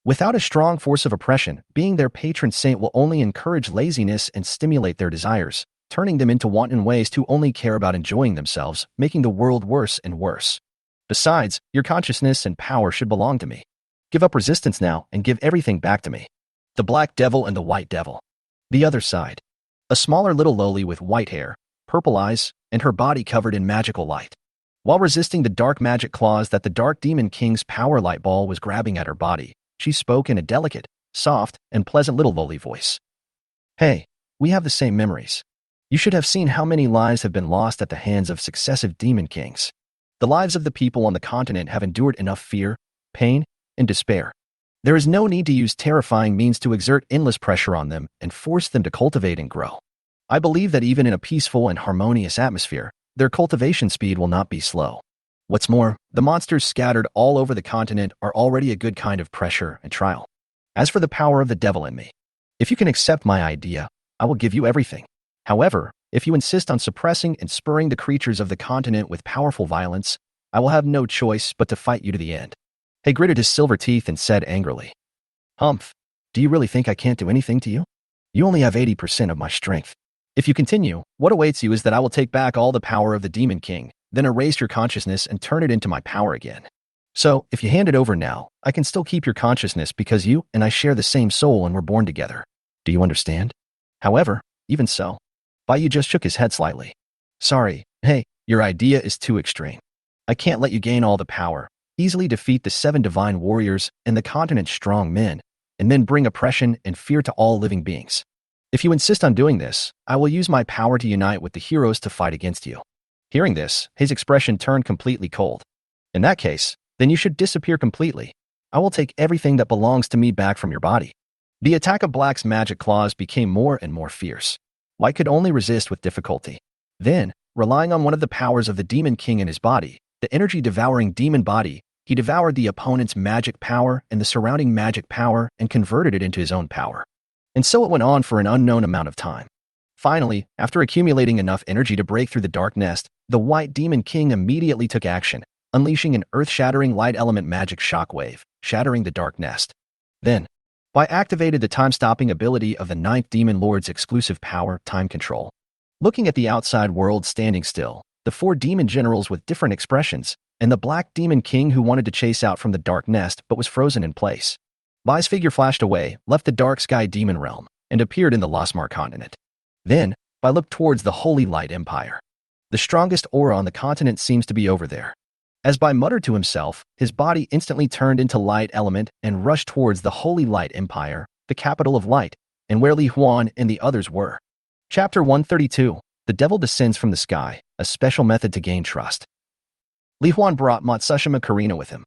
Without a strong force of oppression, being their patron saint will only encourage laziness and stimulate their desires, turning them into wanton ways to only care about enjoying themselves, making the world worse and worse. Besides, your consciousness and power should belong to me. Give up resistance now and give everything back to me. The Black Devil and the White Devil. The other side. A smaller little loli with white hair, purple eyes, and her body covered in magical light. While resisting the dark magic claws that the Dark Demon King's power light ball was grabbing at her body, she spoke in a delicate, soft, and pleasant little loli voice. Hey, we have the same memories. You should have seen how many lives have been lost at the hands of successive demon kings. The lives of the people on the continent have endured enough fear, pain, and despair. There is no need to use terrifying means to exert endless pressure on them and force them to cultivate and grow. I believe that even in a peaceful and harmonious atmosphere, their cultivation speed will not be slow. What's more, the monsters scattered all over the continent are already a good kind of pressure and trial. As for the power of the devil in me, if you can accept my idea, I will give you everything. However, if you insist on suppressing and spurring the creatures of the continent with powerful violence, I will have no choice but to fight you to the end. He gritted his silver teeth and said angrily, Humph, do you really think I can't do anything to you? You only have 80% of my strength. If you continue, what awaits you is that I will take back all the power of the Demon King, then erase your consciousness and turn it into my power again. So, if you hand it over now, I can still keep your consciousness because you and I share the same soul and were born together. Do you understand? However, even so, Baiyu just shook his head slightly. Sorry, hey, your idea is too extreme. I can't let you gain all the power, easily defeat the 7 divine warriors and the continent's strong men, and then bring oppression and fear to all living beings. If you insist on doing this, I will use my power to unite with the heroes to fight against you. Hearing this, his expression turned completely cold. In that case, then you should disappear completely. I will take everything that belongs to me back from your body. The attack of Black's magic claws became more and more fierce. White could only resist with difficulty. Then, relying on one of the powers of the Demon King in his body, the energy-devouring demon body, he devoured the opponent's magic power and the surrounding magic power and converted it into his own power. And so it went on for an unknown amount of time. Finally, after accumulating enough energy to break through the dark nest, the White Demon King immediately took action, unleashing an earth-shattering light element magic shockwave, shattering the dark nest. Then, Bai activated the time-stopping ability of the 9th Demon Lord's exclusive power, Time Control. Looking at the outside world standing still, the 4 demon generals with different expressions, and the Black Demon King who wanted to chase out from the dark nest but was frozen in place. Bai's figure flashed away, left the dark sky demon realm, and appeared in the Losmar continent. Then, Bai looked towards the Holy Light Empire. The strongest aura on the continent seems to be over there. As Bai muttered to himself, his body instantly turned into light element and rushed towards the Holy Light Empire, the capital of light, and where Li Huan and the others were. Chapter 132. The Devil Descends from the Sky, a special method to gain trust. Li Huan brought Matsushima Karina with him.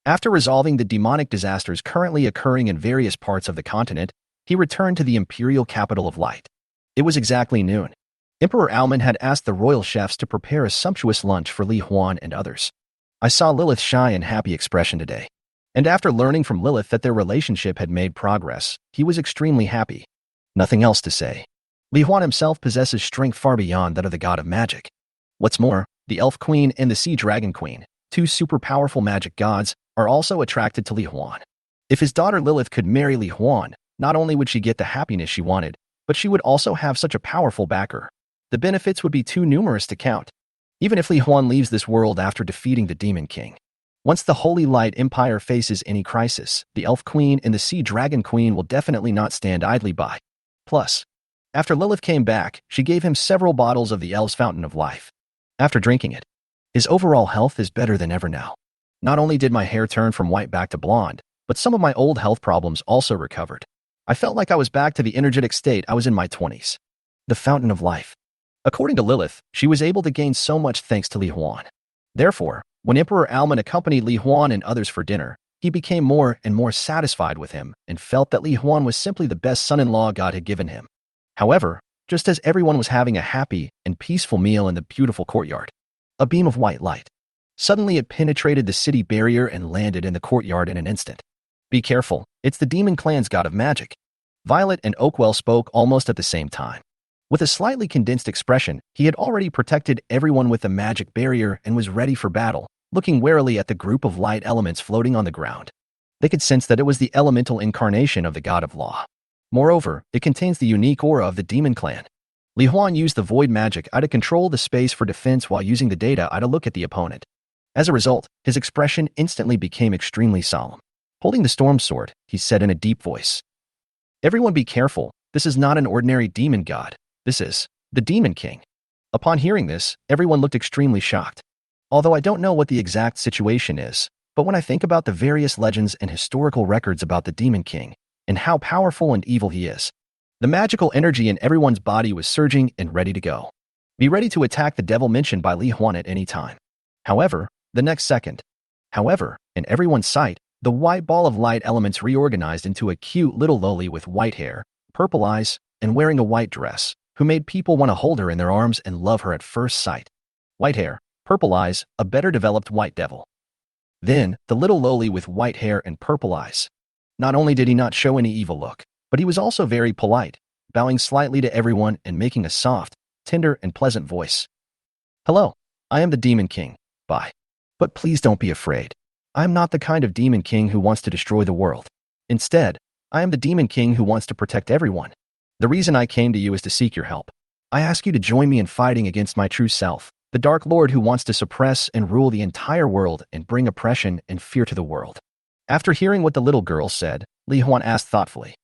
After resolving the demonic disasters currently occurring in various parts of the continent, he returned to the imperial capital of light. It was exactly noon. Emperor Alman had asked the royal chefs to prepare a sumptuous lunch for Li Huan and others. I saw Lilith's shy and happy expression today. And after learning from Lilith that their relationship had made progress, he was extremely happy. Nothing else to say. Li Huan himself possesses strength far beyond that of the god of magic. What's more, the Elf Queen and the Sea Dragon Queen, 2 super powerful magic gods, are also attracted to Li Huan. If his daughter Lilith could marry Li Huan, not only would she get the happiness she wanted, but she would also have such a powerful backer. The benefits would be too numerous to count. Even if Li Huan leaves this world after defeating the Demon King. Once the Holy Light Empire faces any crisis, the Elf Queen and the Sea Dragon Queen will definitely not stand idly by. Plus, after Lilith came back, she gave him several bottles of the Elves' Fountain of Life. After drinking it, his overall health is better than ever now. Not only did my hair turn from white back to blonde, but some of my old health problems also recovered. I felt like I was back to the energetic state I was in my 20s. The Fountain of Life. According to Lilith, she was able to gain so much thanks to Li Huan. Therefore, when Emperor Alman accompanied Li Huan and others for dinner, he became more and more satisfied with him and felt that Li Huan was simply the best son-in-law God had given him. However, just as everyone was having a happy and peaceful meal in the beautiful courtyard, a beam of white light. Suddenly it penetrated the city barrier and landed in the courtyard in an instant. Be careful, it's the Demon Clan's god of magic. Violet and Oakwell spoke almost at the same time. With a slightly condensed expression, he had already protected everyone with the magic barrier and was ready for battle, looking warily at the group of light elements floating on the ground. They could sense that it was the elemental incarnation of the god of law. Moreover, it contains the unique aura of the demon clan. Li Huan used the void magic eye to control the space for defense while using the data eye to look at the opponent. As a result, his expression instantly became extremely solemn. Holding the storm sword, he said in a deep voice, "Everyone be careful, this is not an ordinary demon god. This is the Demon King." Upon hearing this, everyone looked extremely shocked. Although I don't know what the exact situation is, but when I think about the various legends and historical records about the Demon King, and how powerful and evil he is, the magical energy in everyone's body was surging and ready to go. Be ready to attack the devil mentioned by Li Huan at any time. However, the next second. In everyone's sight, the white ball of light elements reorganized into a cute little loli with white hair, purple eyes, and wearing a white dress, who made people want to hold her in their arms and love her at first sight. White hair, purple eyes, a better developed white devil. Then, the little loli with white hair and purple eyes. Not only did he not show any evil look, but he was also very polite, bowing slightly to everyone and making a soft, tender, and pleasant voice. "Hello, I am the Demon King. Bye. But please don't be afraid. I am not the kind of Demon King who wants to destroy the world. Instead, I am the Demon King who wants to protect everyone. The reason I came to you is to seek your help. I ask you to join me in fighting against my true self, the Dark Lord who wants to suppress and rule the entire world and bring oppression and fear to the world." After hearing what the little girl said, Li Huan asked thoughtfully,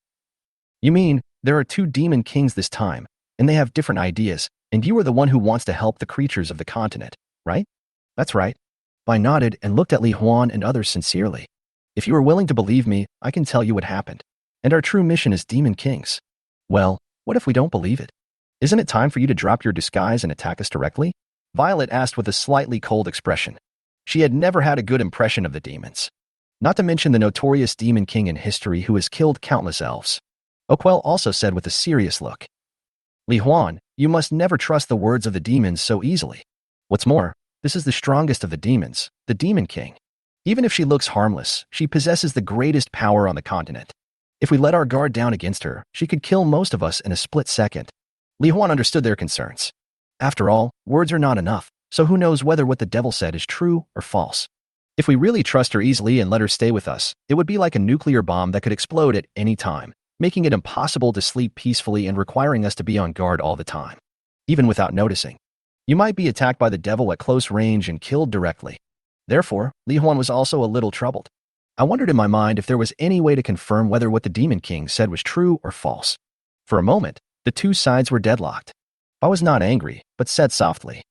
"You mean there are two Demon Kings this time, and they have different ideas, and you are the one who wants to help the creatures of the continent, right?" "That's right." I nodded and looked at Li Huan and others sincerely. "If you are willing to believe me, I can tell you what happened. And our true mission as Demon Kings. Well, what if we don't believe it? Isn't it time for you to drop your disguise and attack us directly?" Violet asked with a slightly cold expression. She had never had a good impression of the demons. Not to mention the notorious Demon King in history who has killed countless elves. Oakwell also said with a serious look, "Li Huan, you must never trust the words of the demons so easily. What's more, this is the strongest of the demons, the Demon King. Even if she looks harmless, she possesses the greatest power on the continent. If we let our guard down against her, she could kill most of us in a split second." Li Huan understood their concerns. After all, words are not enough, so who knows whether what the devil said is true or false. If we really trust her easily and let her stay with us, it would be like a nuclear bomb that could explode at any time, making it impossible to sleep peacefully and requiring us to be on guard all the time, even without noticing. You might be attacked by the devil at close range and killed directly. Therefore, Li Huan was also a little troubled. I wondered in my mind if there was any way to confirm whether what the Demon King said was true or false. For a moment, the two sides were deadlocked. I was not angry, but said softly,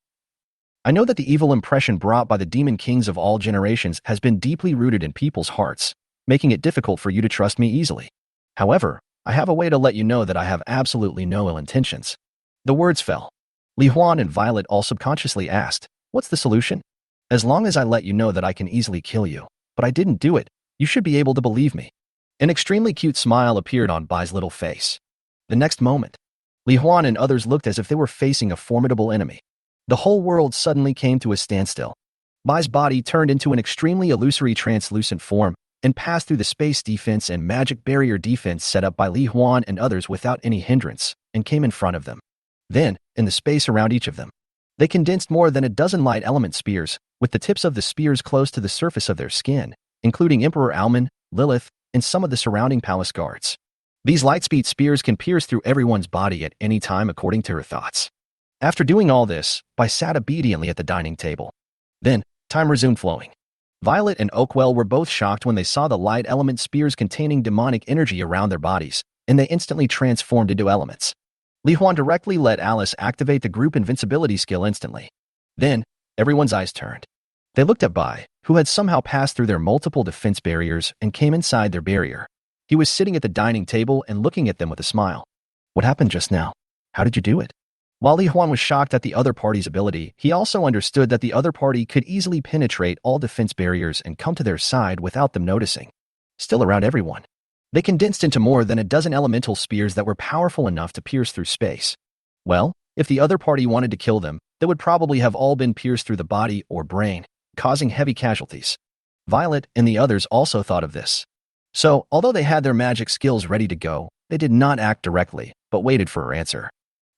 "I know that the evil impression brought by the Demon Kings of all generations has been deeply rooted in people's hearts, making it difficult for you to trust me easily. However, I have a way to let you know that I have absolutely no ill intentions." The words fell. Li Huan and Violet all subconsciously asked, "What's the solution?" "As long as I let you know that I can easily kill you, but I didn't do it, you should be able to believe me." An extremely cute smile appeared on Bai's little face. The next moment, Li Huan and others looked as if they were facing a formidable enemy. The whole world suddenly came to a standstill. Bai's body turned into an extremely illusory translucent form and passed through the space defense and magic barrier defense set up by Li Huan and others without any hindrance, and came in front of them. Then, in the space around each of them, they condensed more than a dozen light element spears, with the tips of the spears close to the surface of their skin, including Emperor Alman, Lilith, and some of the surrounding palace guards. These lightspeed spears can pierce through everyone's body at any time according to her thoughts. After doing all this, Bai sat obediently at the dining table. Then, time resumed flowing. Violet and Oakwell were both shocked when they saw the light element spears containing demonic energy around their bodies, and they instantly transformed into elements. Li Huan directly let Alice activate the group invincibility skill instantly. Then, everyone's eyes turned. They looked at Bai, who had somehow passed through their multiple defense barriers and came inside their barrier. He was sitting at the dining table and looking at them with a smile. "What happened just now? How did you do it?" While Li Huan was shocked at the other party's ability, he also understood that the other party could easily penetrate all defense barriers and come to their side without them noticing. Still around everyone, they condensed into more than a dozen elemental spears that were powerful enough to pierce through space. Well, if the other party wanted to kill them, they would probably have all been pierced through the body or brain, causing heavy casualties. Violet and the others also thought of this. So, although they had their magic skills ready to go, they did not act directly, but waited for her answer.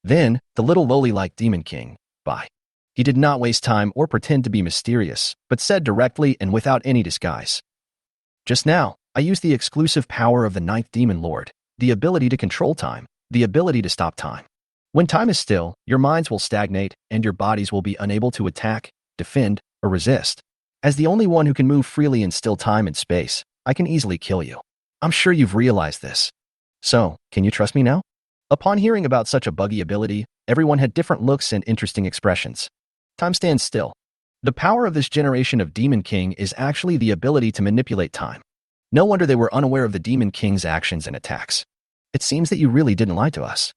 Then, the little lowly-like Demon King, Bai. He did not waste time or pretend to be mysterious, but said directly and without any disguise. "Just now, I use the exclusive power of the ninth demon lord, the ability to control time, the ability to stop time. When time is still, your minds will stagnate and your bodies will be unable to attack, defend, or resist. As the only one who can move freely in still time and space, I can easily kill you. I'm sure you've realized this. So, can you trust me now? Upon hearing about such a buggy ability, everyone had different looks and interesting expressions. Time stands still. The power of this generation of Demon King is actually the ability to manipulate time. No wonder they were unaware of the Demon King's actions and attacks. It seems that you really didn't lie to us.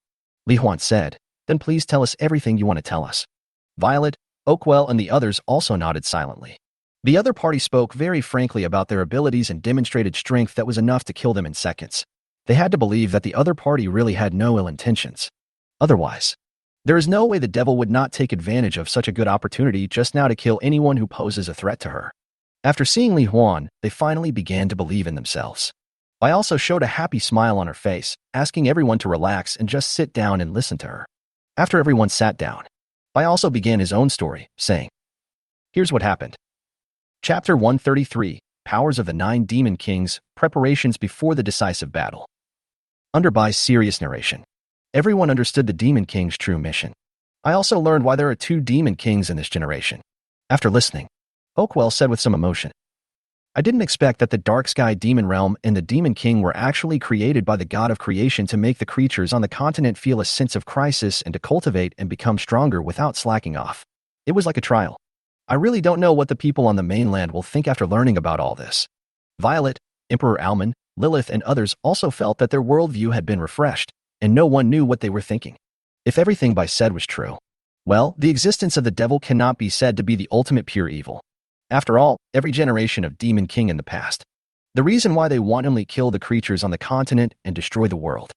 Li Huan said, then please tell us everything you want to tell us. Violet, Oakwell, and the others also nodded silently. The other party spoke very frankly about their abilities and demonstrated strength that was enough to kill them in seconds. They had to believe that the other party really had no ill intentions. Otherwise, there is no way the devil would not take advantage of such a good opportunity just now to kill anyone who poses a threat to her. After seeing Li Huan, they finally began to believe in themselves. Bai also showed a happy smile on her face, asking everyone to relax and just sit down and listen to her. After everyone sat down, Bai also began his own story, saying, Here's what happened. Chapter 133, Powers of the Nine Demon Kings, Preparations Before the Decisive Battle. Under Bai's serious narration, everyone understood the Demon King's true mission. I also learned why there are two Demon Kings in this generation. After listening, Oakwell said with some emotion, I didn't expect that the Dark Sky Demon Realm and the Demon King were actually created by the God of Creation to make the creatures on the continent feel a sense of crisis and to cultivate and become stronger without slacking off. It was like a trial. I really don't know what the people on the mainland will think after learning about all this. Violet, Emperor Alman, Lilith, and others also felt that their worldview had been refreshed, and no one knew what they were thinking. If everything Bai said was true, well, the existence of the devil cannot be said to be the ultimate pure evil. After all, every generation of Demon King in the past, the reason why they wantonly kill the creatures on the continent and destroy the world,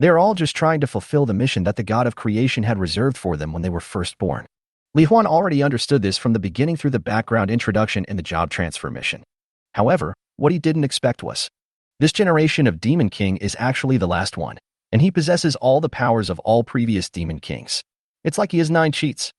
they are all just trying to fulfill the mission that the God of Creation had reserved for them when they were first born. Li Huan already understood this from the beginning through the background introduction and the job transfer mission. However, what he didn't expect was, this generation of Demon King is actually the last one, and he possesses all the powers of all previous Demon Kings. It's like he has 9 cheats.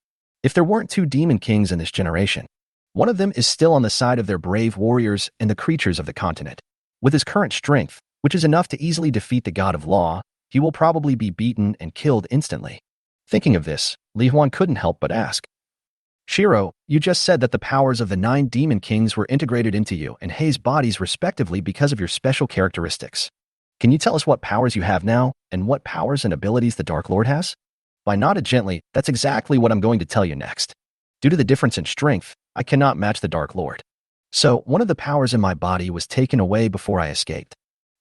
If there weren't 2 Demon Kings in this generation, one of them is still on the side of their brave warriors and the creatures of the continent. With his current strength, which is enough to easily defeat the God of Law, he will probably be beaten and killed instantly. Thinking of this, Li Huan couldn't help but ask, Shiro, you just said that the powers of the 9 Demon Kings were integrated into you and Hei's bodies respectively because of your special characteristics. Can you tell us what powers you have now, and what powers and abilities the Dark Lord has? Bai nodded gently, that's exactly what I'm going to tell you next. Due to the difference in strength, I cannot match the Dark Lord. So, one of the powers in my body was taken away before I escaped.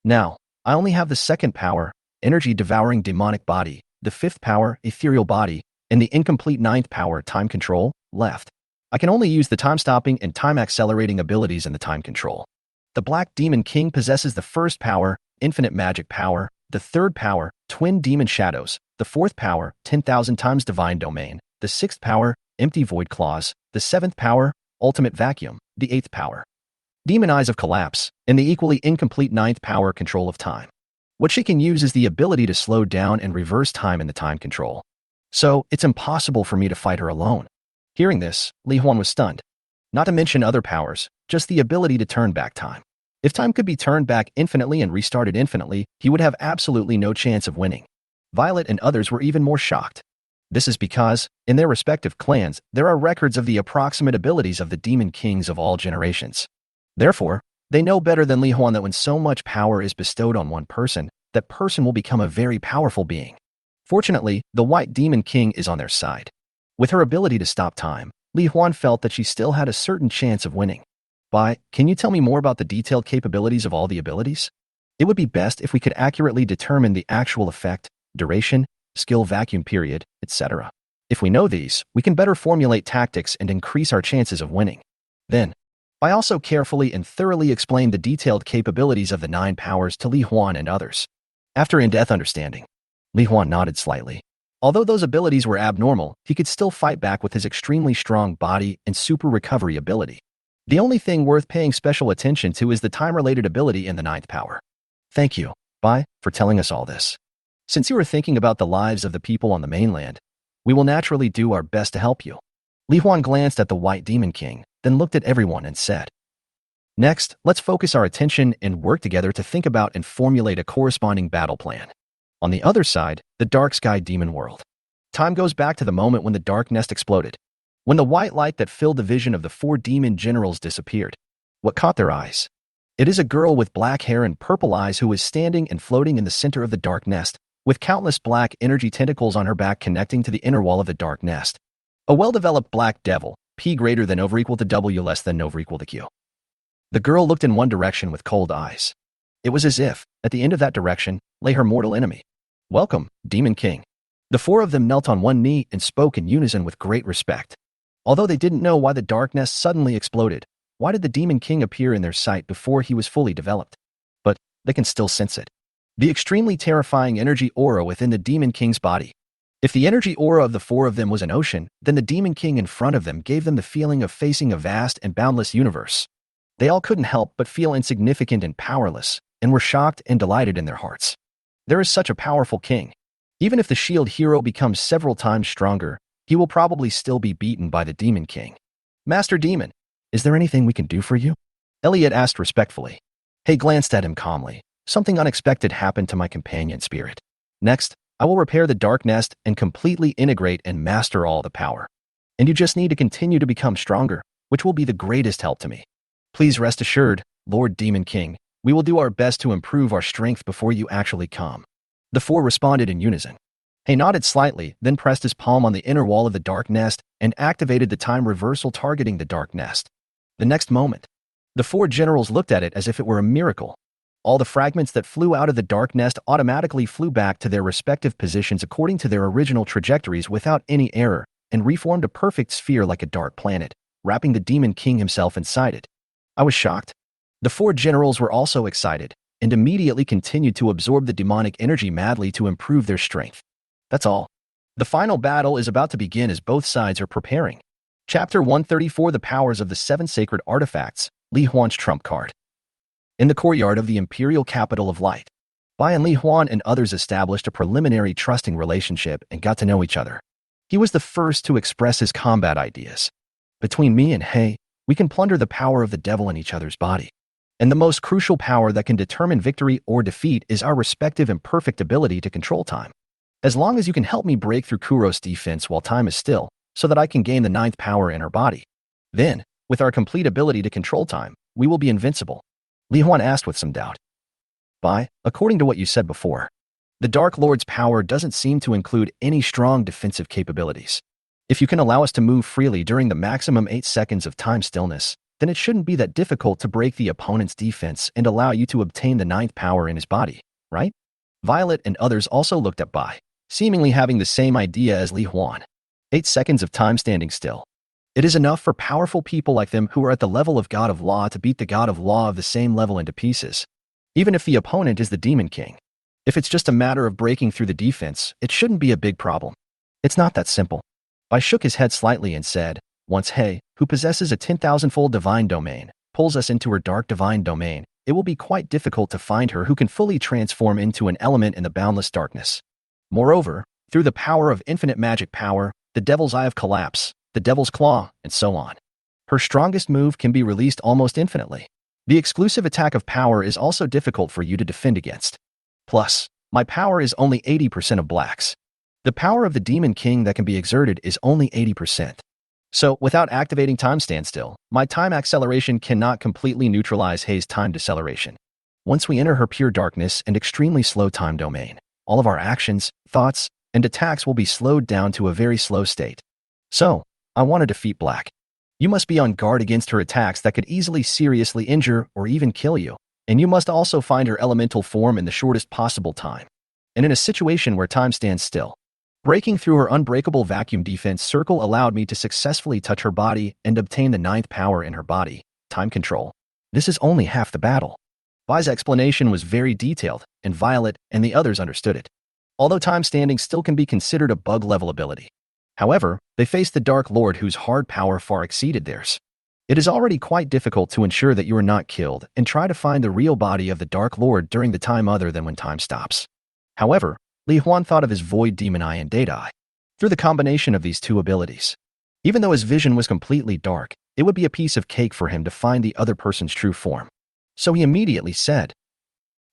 Now, I only have the second power, energy-devouring demonic body, the 5th power, ethereal body, and the incomplete 9th power, time control, left. I can only use the time-stopping and time-accelerating abilities in the time control. The Black Demon King possesses the 1st power, infinite magic power, the 3rd power, twin demon shadows, the 4th power, 10,000 times divine domain, the 6th power, empty void claws, the 7th power, ultimate vacuum, the 8th power, demon eyes of collapse, and the equally incomplete 9th power, control of time. What she can use is the ability to slow down and reverse time in the time control. So, it's impossible for me to fight her alone. Hearing this, Li Huan was stunned. Not to mention other powers, just the ability to turn back time. If time could be turned back infinitely and restarted infinitely, he would have absolutely no chance of winning. Violet and others were even more shocked. This is because, in their respective clans, there are records of the approximate abilities of the Demon Kings of all generations. Therefore, they know better than Li Huan that when so much power is bestowed on one person, that person will become a very powerful being. Fortunately, the White Demon King is on their side. With her ability to stop time, Li Huan felt that she still had a certain chance of winning. Bai, can you tell me more about the detailed capabilities of all the abilities? It would be best if we could accurately determine the actual effect, duration, skill vacuum period, etc. If we know these, we can better formulate tactics and increase our chances of winning. Then, Bai also carefully and thoroughly explained the detailed capabilities of the 9 powers to Li Huan and others. After in-depth understanding, Li Huan nodded slightly. Although those abilities were abnormal, he could still fight back with his extremely strong body and super recovery ability. The only thing worth paying special attention to is the time-related ability in the 9th power. Thank you, Bai, for telling us all this. Since you are thinking about the lives of the people on the mainland, we will naturally do our best to help you. Li Huan glanced at the White Demon King, then looked at everyone and said, Next, let's focus our attention and work together to think about and formulate a corresponding battle plan. On the other side, the dark sky demon world. Time goes back to the moment when the dark nest exploded, when the white light that filled the vision of the four demon generals disappeared. What caught their eyes? It is a girl with black hair and purple eyes who is standing and floating in the center of the dark nest, with countless black energy tentacles on her back connecting to the inner wall of the dark nest. A well-developed black devil, P greater than over equal to W less than over equal to Q. The girl looked in one direction with cold eyes. It was as if, at the end of that direction, lay her mortal enemy. Welcome, Demon King. The four of them knelt on one knee and spoke in unison with great respect. Although they didn't know why the dark nest suddenly exploded, why did the Demon King appear in their sight before he was fully developed? But they can still sense it. The extremely terrifying energy aura within the Demon King's body. If the energy aura of the four of them was an ocean, then the Demon King in front of them gave them the feeling of facing a vast and boundless universe. They all couldn't help but feel insignificant and powerless, and were shocked and delighted in their hearts. There is such a powerful king. Even if the shield hero becomes several times stronger, he will probably still be beaten by the Demon King. Master Demon, is there anything we can do for you? Elliot asked respectfully. Hay glanced at him calmly. Something unexpected happened to my companion spirit. Next, I will repair the dark nest and completely integrate and master all the power. And you just need to continue to become stronger, which will be the greatest help to me. Please rest assured, Lord Demon King, we will do our best to improve our strength before you actually come. The four responded in unison. He nodded slightly, then pressed his palm on the inner wall of the dark nest and activated the time reversal targeting the dark nest. The next moment, the four generals looked at it as if it were a miracle. All the fragments that flew out of the dark nest automatically flew back to their respective positions according to their original trajectories without any error and reformed a perfect sphere like a dark planet, wrapping the Demon King himself inside it. I was shocked. The four generals were also excited and immediately continued to absorb the demonic energy madly to improve their strength. That's all. The final battle is about to begin as both sides are preparing. Chapter 134: The Powers of the Seven Sacred Artifacts, Li Huan's Trump Card. In the courtyard of the Imperial Capital of Light, Bai and Li Huan and others established a preliminary trusting relationship and got to know each other. He was the first to express his combat ideas. Between me and He, we can plunder the power of the devil in each other's body. And the most crucial power that can determine victory or defeat is our respective and perfect ability to control time. As long as you can help me break through Kuro's defense while time is still, so that I can gain the ninth power in her body. Then, with our complete ability to control time, we will be invincible. Li Huan asked with some doubt. Bai, according to what you said before, the Dark Lord's power doesn't seem to include any strong defensive capabilities. If you can allow us to move freely during the maximum 8 seconds of time stillness, then it shouldn't be that difficult to break the opponent's defense and allow you to obtain the ninth power in his body, right? Violet and others also looked at Bai, seemingly having the same idea as Li Huan. 8 seconds of time standing still. It is enough for powerful people like them who are at the level of God of Law to beat the God of Law of the same level into pieces, even if the opponent is the Demon King. If it's just a matter of breaking through the defense, it shouldn't be a big problem. It's not that simple. Bai shook his head slightly and said, once He, who possesses a 10,000-fold divine domain, pulls us into her dark divine domain, it will be quite difficult to find her who can fully transform into an element in the boundless darkness. Moreover, through the power of infinite magic power, the Devil's Eye of Collapse, the Devil's Claw, and so on, her strongest move can be released almost infinitely. The exclusive attack of power is also difficult for you to defend against. Plus, my power is only 80% of Black's. The power of the Demon King that can be exerted is only 80%. So, without activating time standstill, my time acceleration cannot completely neutralize Hei's time deceleration. Once we enter her pure darkness and extremely slow time domain, all of our actions, thoughts, and attacks will be slowed down to a very slow state. So, I want to defeat Black. You must be on guard against her attacks that could easily seriously injure or even kill you, and you must also find her elemental form in the shortest possible time. And in a situation where time stands still, breaking through her unbreakable vacuum defense circle allowed me to successfully touch her body and obtain the ninth power in her body, time control. This is only half the battle. Bai's explanation was very detailed, and Violet and the others understood it. Although time standing still can be considered a bug-level ability. However, they faced the Dark Lord whose hard power far exceeded theirs. It is already quite difficult to ensure that you are not killed and try to find the real body of the Dark Lord during the time other than when time stops. However, Li Huan thought of his Void Demon Eye and Data Eye. Through the combination of these two abilities, even though his vision was completely dark, it would be a piece of cake for him to find the other person's true form. So he immediately said,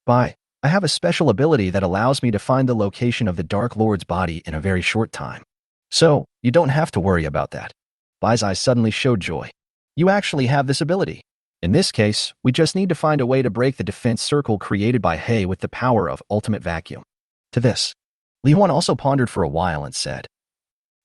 "Bye. I have a special ability that allows me to find the location of the Dark Lord's body in a very short time. So, you don't have to worry about that." Bai's eyes suddenly showed joy. "You actually have this ability. In this case, we just need to find a way to break the defense circle created by He with the power of ultimate vacuum." To this, Li Huan also pondered for a while and said,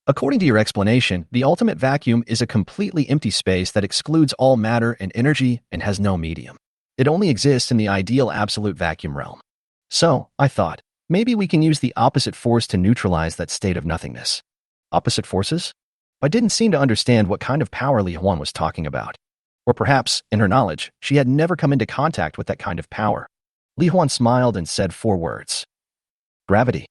"According to your explanation, the ultimate vacuum is a completely empty space that excludes all matter and energy and has no medium. It only exists in the ideal absolute vacuum realm. So, I thought, maybe we can use the opposite force to neutralize that state of nothingness." Opposite forces? I didn't seem to understand what kind of power Li Huan was talking about. Or perhaps, in her knowledge, she had never come into contact with that kind of power. Li Huan smiled and said 4 words. Gravity.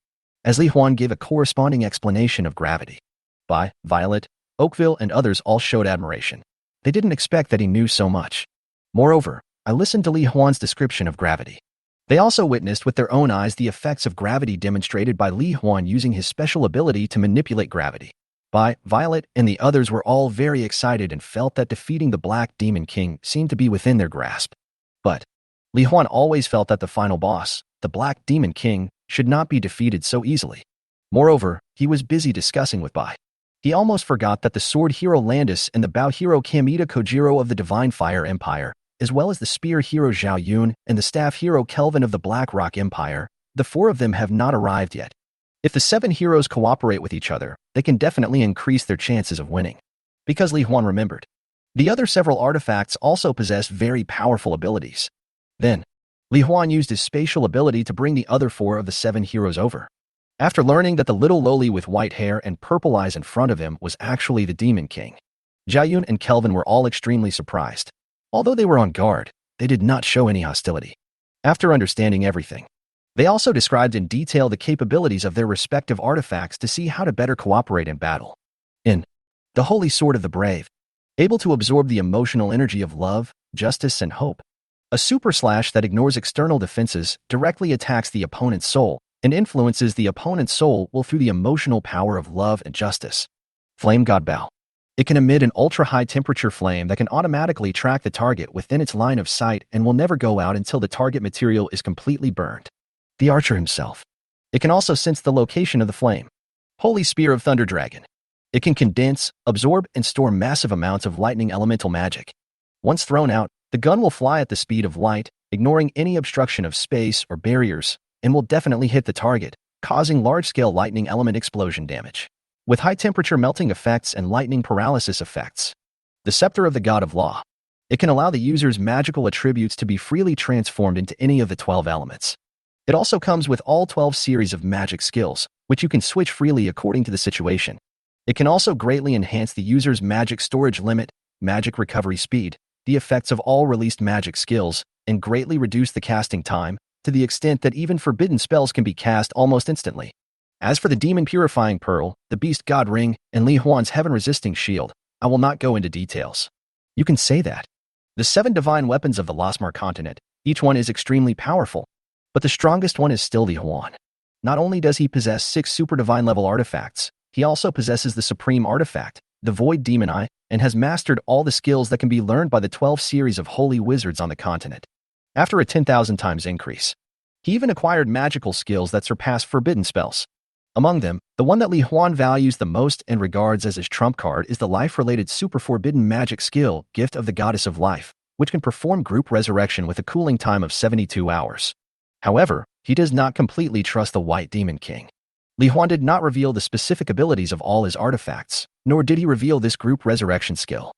As Li Huan gave a corresponding explanation of gravity, Bai, Violet, Oakville, and others all showed admiration. They didn't expect that he knew so much. Moreover, I listened to Li Huan's description of gravity. They also witnessed with their own eyes the effects of gravity demonstrated by Li Huan using his special ability to manipulate gravity. Bai, Violet, and the others were all very excited and felt that defeating the Black Demon King seemed to be within their grasp. But Li Huan always felt that the final boss, the Black Demon King, should not be defeated so easily. Moreover, he was busy discussing with Bai. He almost forgot that the sword hero Landis and the bow hero Kamita Kojiro of the Divine Fire Empire, as well as the spear hero Zhao Yun and the staff hero Kelvin of the Black Rock Empire, the 4 of them have not arrived yet. If the 7 heroes cooperate with each other, they can definitely increase their chances of winning. Because Li Huan remembered, the other several artifacts also possess very powerful abilities. Then, Li Huan used his spatial ability to bring the other 4 of the 7 heroes over. After learning that the little lowly with white hair and purple eyes in front of him was actually the Demon King, Zhao Yun and Kelvin were all extremely surprised. Although they were on guard, they did not show any hostility. After understanding everything, they also described in detail the capabilities of their respective artifacts to see how to better cooperate in battle. In the Holy Sword of the Brave, able to absorb the emotional energy of love, justice, and hope. A super slash that ignores external defenses, directly attacks the opponent's soul, and influences the opponent's soul will through the emotional power of love and justice. Flame God Bow. It can emit an ultra-high temperature flame that can automatically track the target within its line of sight and will never go out until the target material is completely burned. The archer himself. It can also sense the location of the flame. Holy Spear of Thunder Dragon. It can condense, absorb, and store massive amounts of lightning elemental magic. Once thrown out, the gun will fly at the speed of light, ignoring any obstruction of space or barriers, and will definitely hit the target, causing large-scale lightning element explosion damage. With high-temperature melting effects and lightning paralysis effects. The Scepter of the God of Law. It can allow the user's magical attributes to be freely transformed into any of the 12 elements. It also comes with all 12 series of magic skills, which you can switch freely according to the situation. It can also greatly enhance the user's magic storage limit, magic recovery speed, the effects of all released magic skills, and greatly reduce the casting time, to the extent that even forbidden spells can be cast almost instantly. As for the Demon Purifying Pearl, the Beast God Ring, and Li Huan's Heaven-Resisting Shield, I will not go into details. You can say that. The 7 divine weapons of the Losmar continent, each one is extremely powerful, but the strongest one is still Li Huan. Not only does he possess 6 super divine level artifacts, he also possesses the supreme artifact, the Void Demon Eye, and has mastered all the skills that can be learned by the 12 series of holy wizards on the continent. After a 10,000 times increase, he even acquired magical skills that surpass forbidden spells. Among them, the one that Li Huan values the most and regards as his trump card is the life-related super forbidden magic skill, Gift of the Goddess of Life, which can perform group resurrection with a cooling time of 72 hours. However, he does not completely trust the White Demon King. Li Huan did not reveal the specific abilities of all his artifacts, nor did he reveal this group resurrection skill.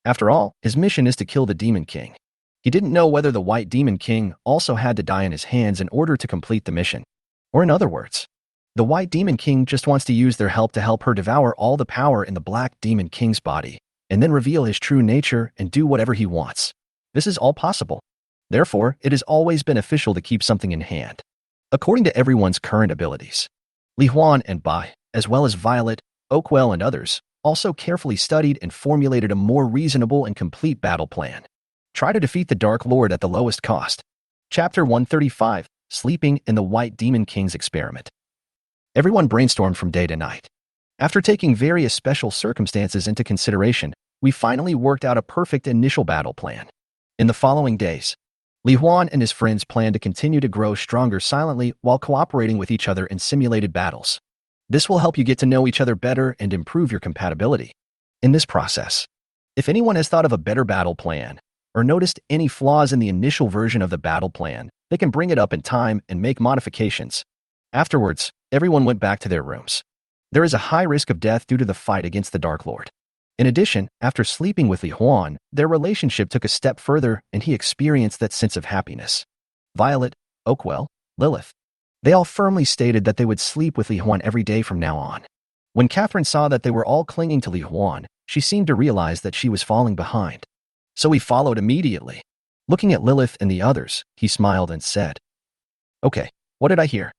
After all, his mission is to kill the Demon King. He didn't know whether the White Demon King also had to die in his hands in order to complete the mission. Or in other words, the White Demon King just wants to use their help to help her devour all the power in the Black Demon King's body, and then reveal his true nature and do whatever he wants. This is all possible. Therefore, it is always beneficial to keep something in hand. According to everyone's current abilities, Li Huan and Bai, as well as Violet, Oakwell, and others, also carefully studied and formulated a more reasonable and complete battle plan. Try to defeat the Dark Lord at the lowest cost. Chapter 135, Sleeping in the White Demon King's Experiment. Everyone brainstormed from day to night. After taking various special circumstances into consideration, we finally worked out a perfect initial battle plan. In the following days, Li Huan and his friends planned to continue to grow stronger silently while cooperating with each other in simulated battles. This will help you get to know each other better and improve your compatibility. In this process, if anyone has thought of a better battle plan or noticed any flaws in the initial version of the battle plan, they can bring it up in time and make modifications. Afterwards, everyone went back to their rooms. There is a high risk of death due to the fight against the Dark Lord. In addition, after sleeping with Li Huan, their relationship took a step further and he experienced that sense of happiness. Violet, Oakwell, Lilith. They all firmly stated that they would sleep with Li Huan every day from now on. When Catherine saw that they were all clinging to Li Huan, she seemed to realize that she was falling behind. So he followed immediately. Looking at Lilith and the others, he smiled and said, "Okay, what did I hear?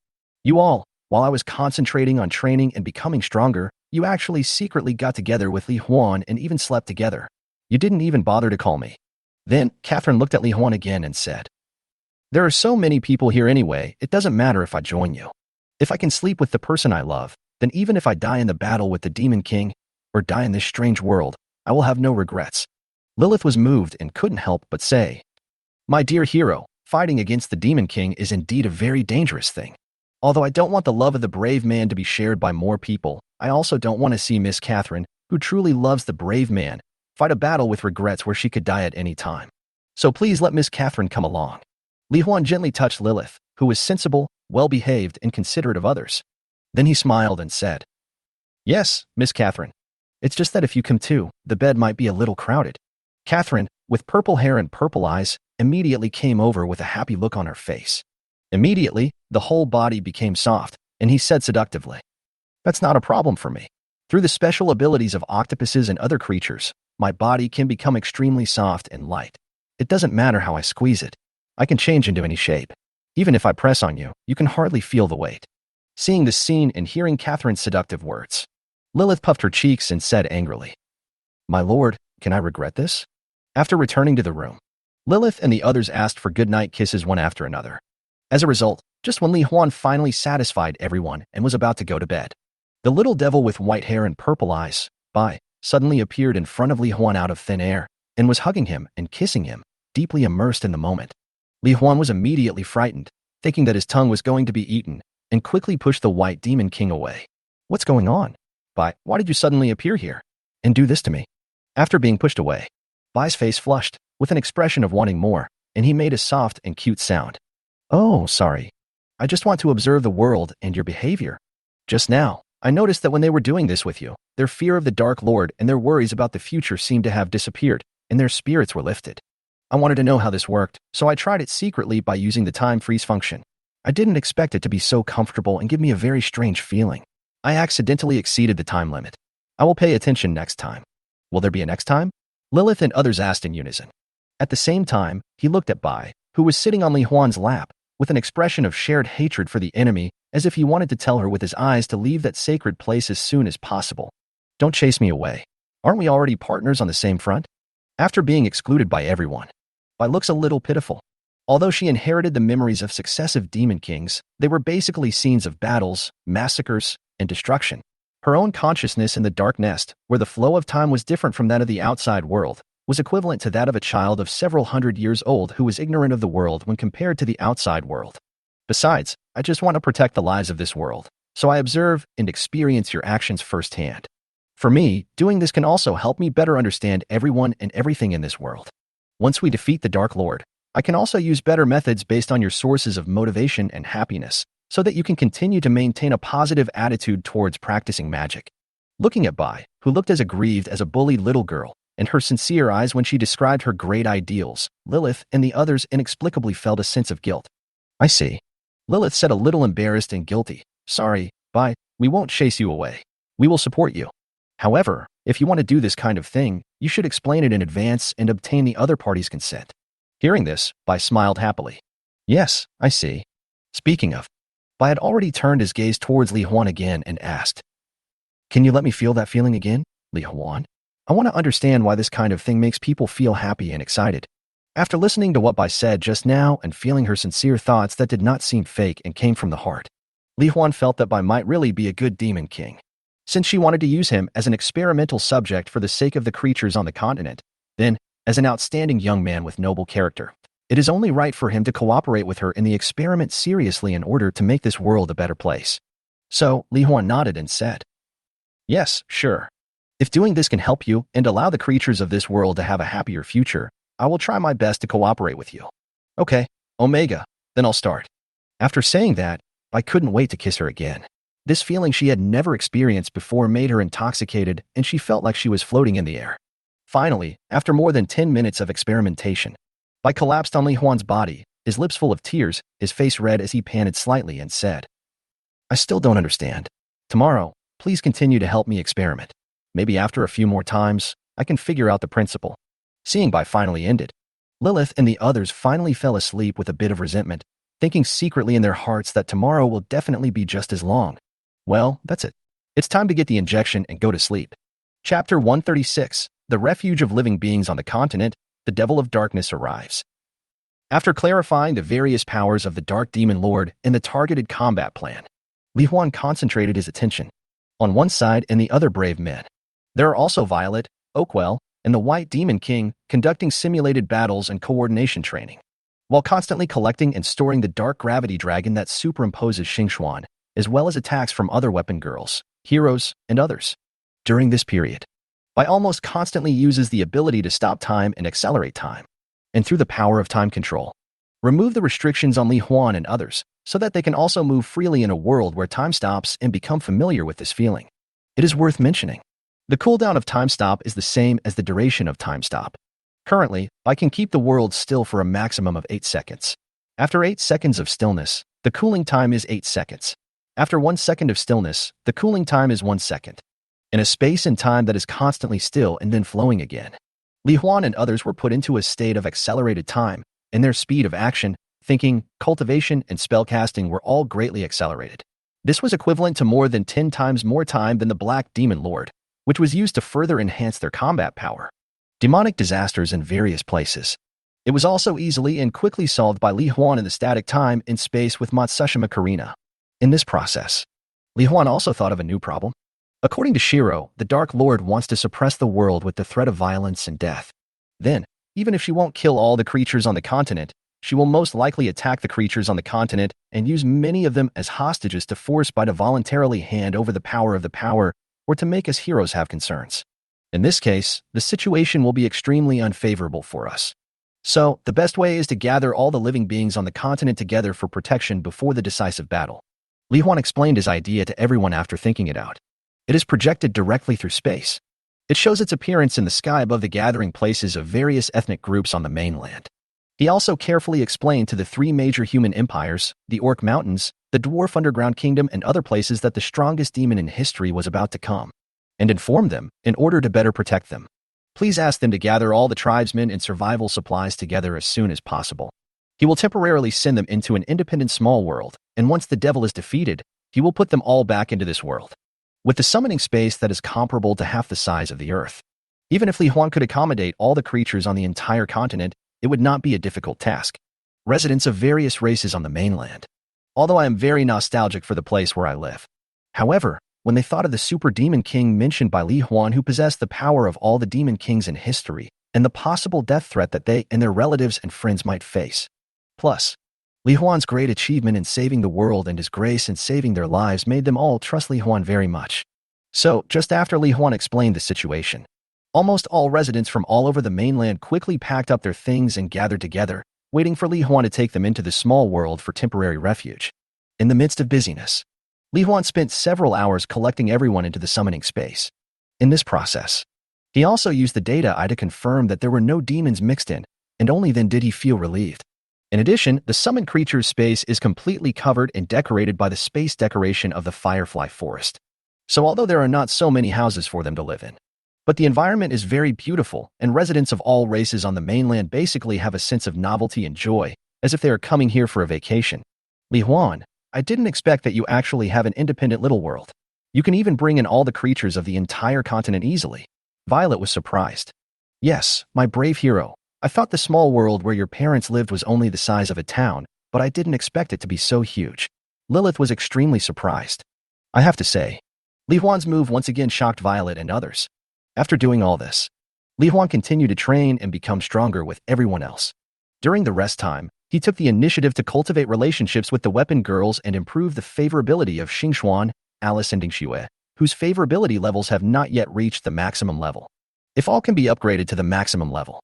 You all, while I was concentrating on training and becoming stronger, you actually secretly got together with Li Huan and even slept together. You didn't even bother to call me." Then, Catherine looked at Li Huan again and said, "There are so many people here anyway, it doesn't matter if I join you. If I can sleep with the person I love, then even if I die in the battle with the Demon King, or die in this strange world, I will have no regrets." Lilith was moved and couldn't help but say, "My dear hero, fighting against the Demon King is indeed a very dangerous thing. Although I don't want the love of the brave man to be shared by more people, I also don't want to see Miss Catherine, who truly loves the brave man, fight a battle with regrets where she could die at any time. So please let Miss Catherine come along." Li Huan gently touched Lilith, who was sensible, well-behaved, and considerate of others. Then he smiled and said, "Yes, Miss Catherine. It's just that if you come too, the bed might be a little crowded." Catherine, with purple hair and purple eyes, immediately came over with a happy look on her face. Immediately, the whole body became soft, and he said seductively, "That's not a problem for me. Through the special abilities of octopuses and other creatures, my body can become extremely soft and light. It doesn't matter how I squeeze it. I can change into any shape. Even if I press on you, you can hardly feel the weight." Seeing this scene and hearing Catherine's seductive words, Lilith puffed her cheeks and said angrily, "My lord, can I regret this?" After returning to the room, Lilith and the others asked for goodnight kisses one after another. As a result, just when Li Huan finally satisfied everyone and was about to go to bed, the little devil with white hair and purple eyes, Bai, suddenly appeared in front of Li Huan out of thin air and was hugging him and kissing him, deeply immersed in the moment. Li Huan was immediately frightened, thinking that his tongue was going to be eaten, and quickly pushed the White Demon King away. "What's going on? Bai, why did you suddenly appear here and do this to me?" After being pushed away, Bai's face flushed with an expression of wanting more, and he made a soft and cute sound. "Oh, sorry. I just want to observe the world and your behavior. Just now, I noticed that when they were doing this with you, their fear of the Dark Lord and their worries about the future seemed to have disappeared, and their spirits were lifted. I wanted to know how this worked, so I tried it secretly by using the time freeze function. I didn't expect it to be so comfortable and give me a very strange feeling. I accidentally exceeded the time limit. I will pay attention next time." "Will there be a next time?" Lilith and others asked in unison. At the same time, he looked at Bai, who was sitting on Li Huan's lap, with an expression of shared hatred for the enemy, as if he wanted to tell her with his eyes to leave that sacred place as soon as possible. "Don't chase me away. Aren't we already partners on the same front?" After being excluded by everyone, Bai looks a little pitiful. Although she inherited the memories of successive demon kings, they were basically scenes of battles, massacres, and destruction. Her own consciousness in the dark nest, where the flow of time was different from that of the outside world, was equivalent to that of a child of several hundred years old who was ignorant of the world when compared to the outside world. Besides, I just want to protect the lives of this world, so I observe and experience your actions firsthand. For me, doing this can also help me better understand everyone and everything in this world. Once we defeat the Dark Lord, I can also use better methods based on your sources of motivation and happiness, so that you can continue to maintain a positive attitude towards practicing magic. Looking at Bai, who looked as aggrieved as a bullied little girl, and her sincere eyes when she described her great ideals, Lilith and the others inexplicably felt a sense of guilt. "I see." Lilith said, a little embarrassed and guilty. "Sorry, Bai, we won't chase you away. We will support you. However, if you want to do this kind of thing, you should explain it in advance and obtain the other party's consent." Hearing this, Bai smiled happily. "Yes, I see." Speaking of, Bai had already turned his gaze towards Li Huan again and asked, "Can you let me feel that feeling again, Li Huan? I want to understand why this kind of thing makes people feel happy and excited." After listening to what Bai said just now and feeling her sincere thoughts that did not seem fake and came from the heart, Li Huan felt that Bai might really be a good demon king. since she wanted to use him as an experimental subject for the sake of the creatures on the continent, then, as an outstanding young man with noble character, it is only right for him to cooperate with her in the experiment seriously in order to make this world a better place. So, Li Huan nodded and said, "Yes, sure. If doing this can help you and allow the creatures of this world to have a happier future, I will try my best to cooperate with you." "Okay, Omega, then I'll start." After saying that, I couldn't wait to kiss her again. This feeling she had never experienced before made her intoxicated, and she felt like she was floating in the air. Finally, after more than 10 minutes of experimentation, Bai collapsed on Li Huan's body, his lips full of tears, his face red as he panted slightly and said, "I still don't understand. Tomorrow, please continue to help me experiment. Maybe after a few more times, I can figure out the principle." Seeing Bai finally ended, Lilith and the others finally fell asleep with a bit of resentment, thinking secretly in their hearts that tomorrow will definitely be just as long. Well, that's it. It's time to get the injection and go to sleep. Chapter 136, The Refuge of Living Beings on the Continent, the Devil of Darkness arrives. After clarifying the various powers of the Dark Demon Lord and the targeted combat plan, Li Huan concentrated his attention on one side and the other brave men. There are also Violet, Oakwell, and the White Demon King conducting simulated battles and coordination training, while constantly collecting and storing the dark gravity dragon that superimposes Xingxuan, as well as attacks from other weapon girls, heroes, and others. During this period, Bai almost constantly uses the ability to stop time and accelerate time, and through the power of time control, remove the restrictions on Li Huan and others so that they can also move freely in a world where time stops and become familiar with this feeling. It is worth mentioning, the cooldown of time stop is the same as the duration of time stop. Currently, I can keep the world still for a maximum of 8 seconds. After 8 seconds of stillness, the cooling time is 8 seconds. After 1 second of stillness, the cooling time is 1 second. In a space and time that is constantly still and then flowing again, Li Huan and others were put into a state of accelerated time, and their speed of action, thinking, cultivation, and spellcasting were all greatly accelerated. This was equivalent to more than 10 times more time than the Black Demon Lord, which was used to further enhance their combat power. Demonic disasters in various places. It was also easily and quickly solved by Li Huan in the static time and space with Matsushima Karina. In this process, Li Huan also thought of a new problem. According to Shiro, the Dark Lord wants to suppress the world with the threat of violence and death. Then, even if she won't kill all the creatures on the continent, she will most likely attack the creatures on the continent and use many of them as hostages to force Bai to voluntarily hand over the power of the power or to make us heroes have concerns. In this case, the situation will be extremely unfavorable for us. So, the best way is to gather all the living beings on the continent together for protection before the decisive battle. Li Huan explained his idea to everyone after thinking it out. It is projected directly through space. It shows its appearance in the sky above the gathering places of various ethnic groups on the mainland. He also carefully explained to the 3 major human empires, the Orc Mountains, the Dwarf Underground Kingdom, and other places that the strongest demon in history was about to come, and informed them, in order to better protect them, please ask them to gather all the tribesmen and survival supplies together as soon as possible. He will temporarily send them into an independent small world, and once the devil is defeated, he will put them all back into this world, with the summoning space that is comparable to half the size of the Earth. Even if Li Huan could accommodate all the creatures on the entire continent, it would not be a difficult task. Residents of various races on the mainland. Although I am very nostalgic for the place where I live. However, when they thought of the Super Demon King mentioned by Li Huan, who possessed the power of all the demon kings in history, and the possible death threat that they and their relatives and friends might face. Plus, Li Huan's great achievement in saving the world and his grace in saving their lives made them all trust Li Huan very much. So, just after Li Huan explained the situation, almost all residents from all over the mainland quickly packed up their things and gathered together, waiting for Li Huan to take them into the small world for temporary refuge. In the midst of busyness, Li Huan spent several hours collecting everyone into the summoning space. In this process, he also used the data eye to confirm that there were no demons mixed in, and only then did he feel relieved. In addition, the summoned creature's space is completely covered and decorated by the space decoration of the Firefly Forest. So although there are not so many houses for them to live in, but the environment is very beautiful, and residents of all races on the mainland basically have a sense of novelty and joy, as if they are coming here for a vacation. Li Huan, I didn't expect that you actually have an independent little world. You can even bring in all the creatures of the entire continent easily. Violet was surprised. Yes, my brave hero. I thought the small world where your parents lived was only the size of a town, but I didn't expect it to be so huge. Lilith was extremely surprised. I have to say, Li Huan's move once again shocked Violet and others. After doing all this, Li Huan continued to train and become stronger with everyone else. During the rest time, he took the initiative to cultivate relationships with the weapon girls and improve the favorability of Xingxuan, Alice and Dingxue, whose favorability levels have not yet reached the maximum level. If all can be upgraded to the maximum level,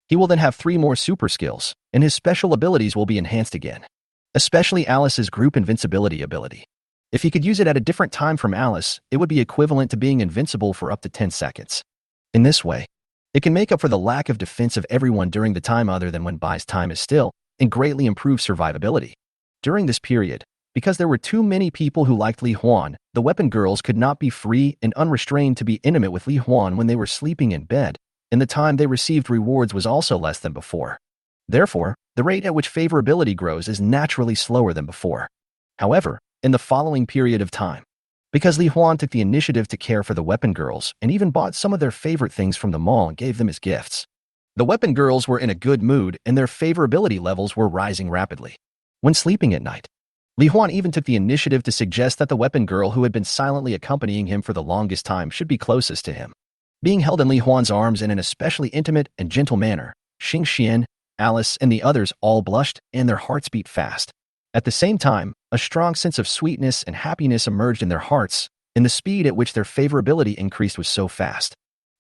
he will then have 3 more super skills, and his special abilities will be enhanced again. Especially Alice's group invincibility ability. If he could use it at a different time from Alice, it would be equivalent to being invincible for up to 10 seconds. In this way, it can make up for the lack of defense of everyone during the time other than when Bai's time is still, and greatly improve survivability. During this period, because there were too many people who liked Li Huan, the weapon girls could not be free and unrestrained to be intimate with Li Huan when they were sleeping in bed, and the time they received rewards was also less than before. Therefore, the rate at which favorability grows is naturally slower than before. However, in the following period of time, because Li Huan took the initiative to care for the weapon girls and even bought some of their favorite things from the mall and gave them as gifts, the weapon girls were in a good mood and their favorability levels were rising rapidly. When sleeping at night, Li Huan even took the initiative to suggest that the weapon girl who had been silently accompanying him for the longest time should be closest to him. Being held in Li Huan's arms in an especially intimate and gentle manner, Xing Xian, Alice, and the others all blushed and their hearts beat fast. At the same time, a strong sense of sweetness and happiness emerged in their hearts, and the speed at which their favorability increased was so fast.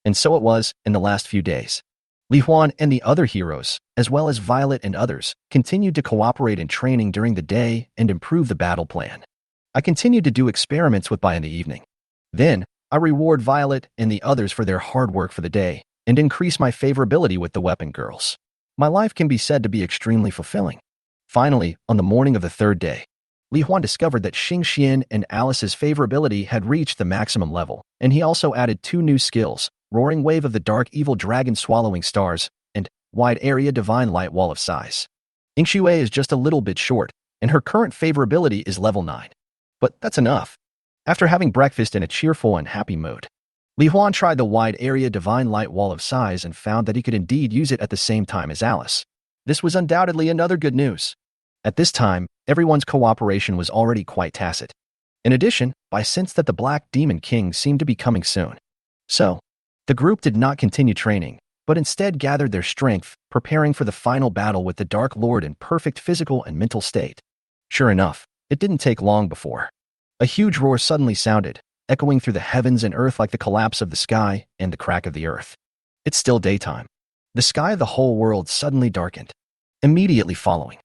And so it was in the last few days. Li Huan and the other heroes, as well as Violet and others, continued to cooperate in training during the day and improve the battle plan. I continued to do experiments with Bai in the evening. Then, I reward Violet and the others for their hard work for the day and increase my favorability with the weapon girls. My life can be said to be extremely fulfilling. Finally, on the morning of the 3rd day, Li Huan discovered that Xing Xian and Alice's favorability had reached the maximum level, and he also added 2 new skills, Roaring Wave of the Dark Evil Dragon Swallowing Stars, and Wide Area Divine Light Wall of Size. Yingxue is just a little bit short, and her current favorability is level 9. But that's enough. After having breakfast in a cheerful and happy mood, Li Huan tried the Wide Area Divine Light Wall of Size and found that he could indeed use it at the same time as Alice. This was undoubtedly another good news. At this time, everyone's cooperation was already quite tacit. In addition, Bai sensed that the Black Demon King seemed to be coming soon. So, the group did not continue training, but instead gathered their strength, preparing for the final battle with the Dark Lord in perfect physical and mental state. Sure enough, it didn't take long before a huge roar suddenly sounded, echoing through the heavens and earth like the collapse of the sky and the crack of the earth. It's still daytime. The sky of the whole world suddenly darkened. Immediately following,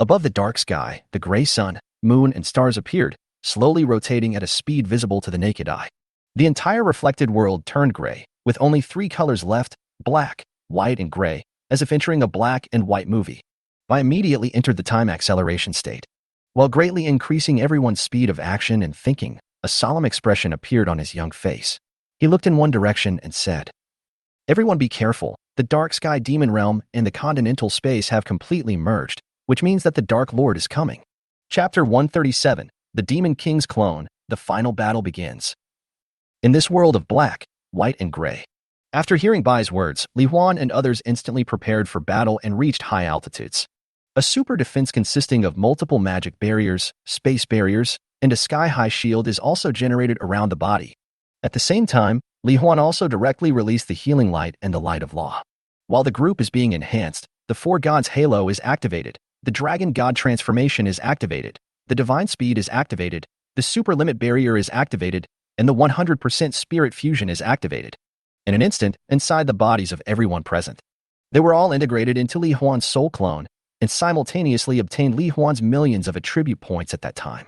above the dark sky, the gray sun, moon, and stars appeared, slowly rotating at a speed visible to the naked eye. The entire reflected world turned gray, with only 3 colors left, black, white, and gray, as if entering a black and white movie. Bai immediately entered the time acceleration state. While greatly increasing everyone's speed of action and thinking, a solemn expression appeared on his young face. He looked in one direction and said, "Everyone be careful. The Dark Sky Demon Realm and the continental space have completely merged, which means that the Dark Lord is coming." Chapter 137, The Demon King's Clone, the final battle begins. In this world of black, white, and gray. After hearing Bai's words, Li Huan and others instantly prepared for battle and reached high altitudes. A super defense consisting of multiple magic barriers, space barriers, and a sky-high shield is also generated around the body. At the same time, Li Huan also directly released the healing light and the light of law. While the group is being enhanced, the 4 gods halo is activated, the dragon god transformation is activated, the divine speed is activated, the super limit barrier is activated, and the 100% spirit fusion is activated. In an instant, inside the bodies of everyone present, they were all integrated into Li Huan's soul clone, and simultaneously obtained Li Huan's millions of attribute points at that time.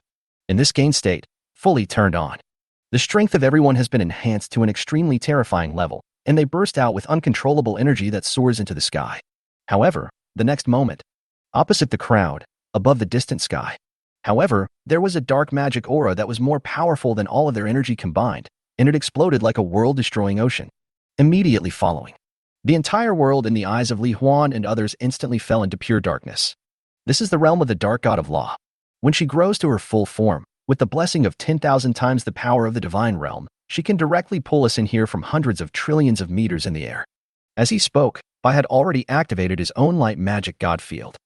In this gain state, fully turned on, the strength of everyone has been enhanced to an extremely terrifying level, and they burst out with uncontrollable energy that soars into the sky. However, the next moment, opposite the crowd, above the distant sky, however, there was a dark magic aura that was more powerful than all of their energy combined, and it exploded like a world-destroying ocean. Immediately following, the entire world in the eyes of Li Huan and others instantly fell into pure darkness. This is the realm of the Dark God of Law. When she grows to her full form, with the blessing of 10,000 times the power of the divine realm, she can directly pull us in here from hundreds of trillions of meters in the air. As he spoke, Bai had already activated his own light magic god field.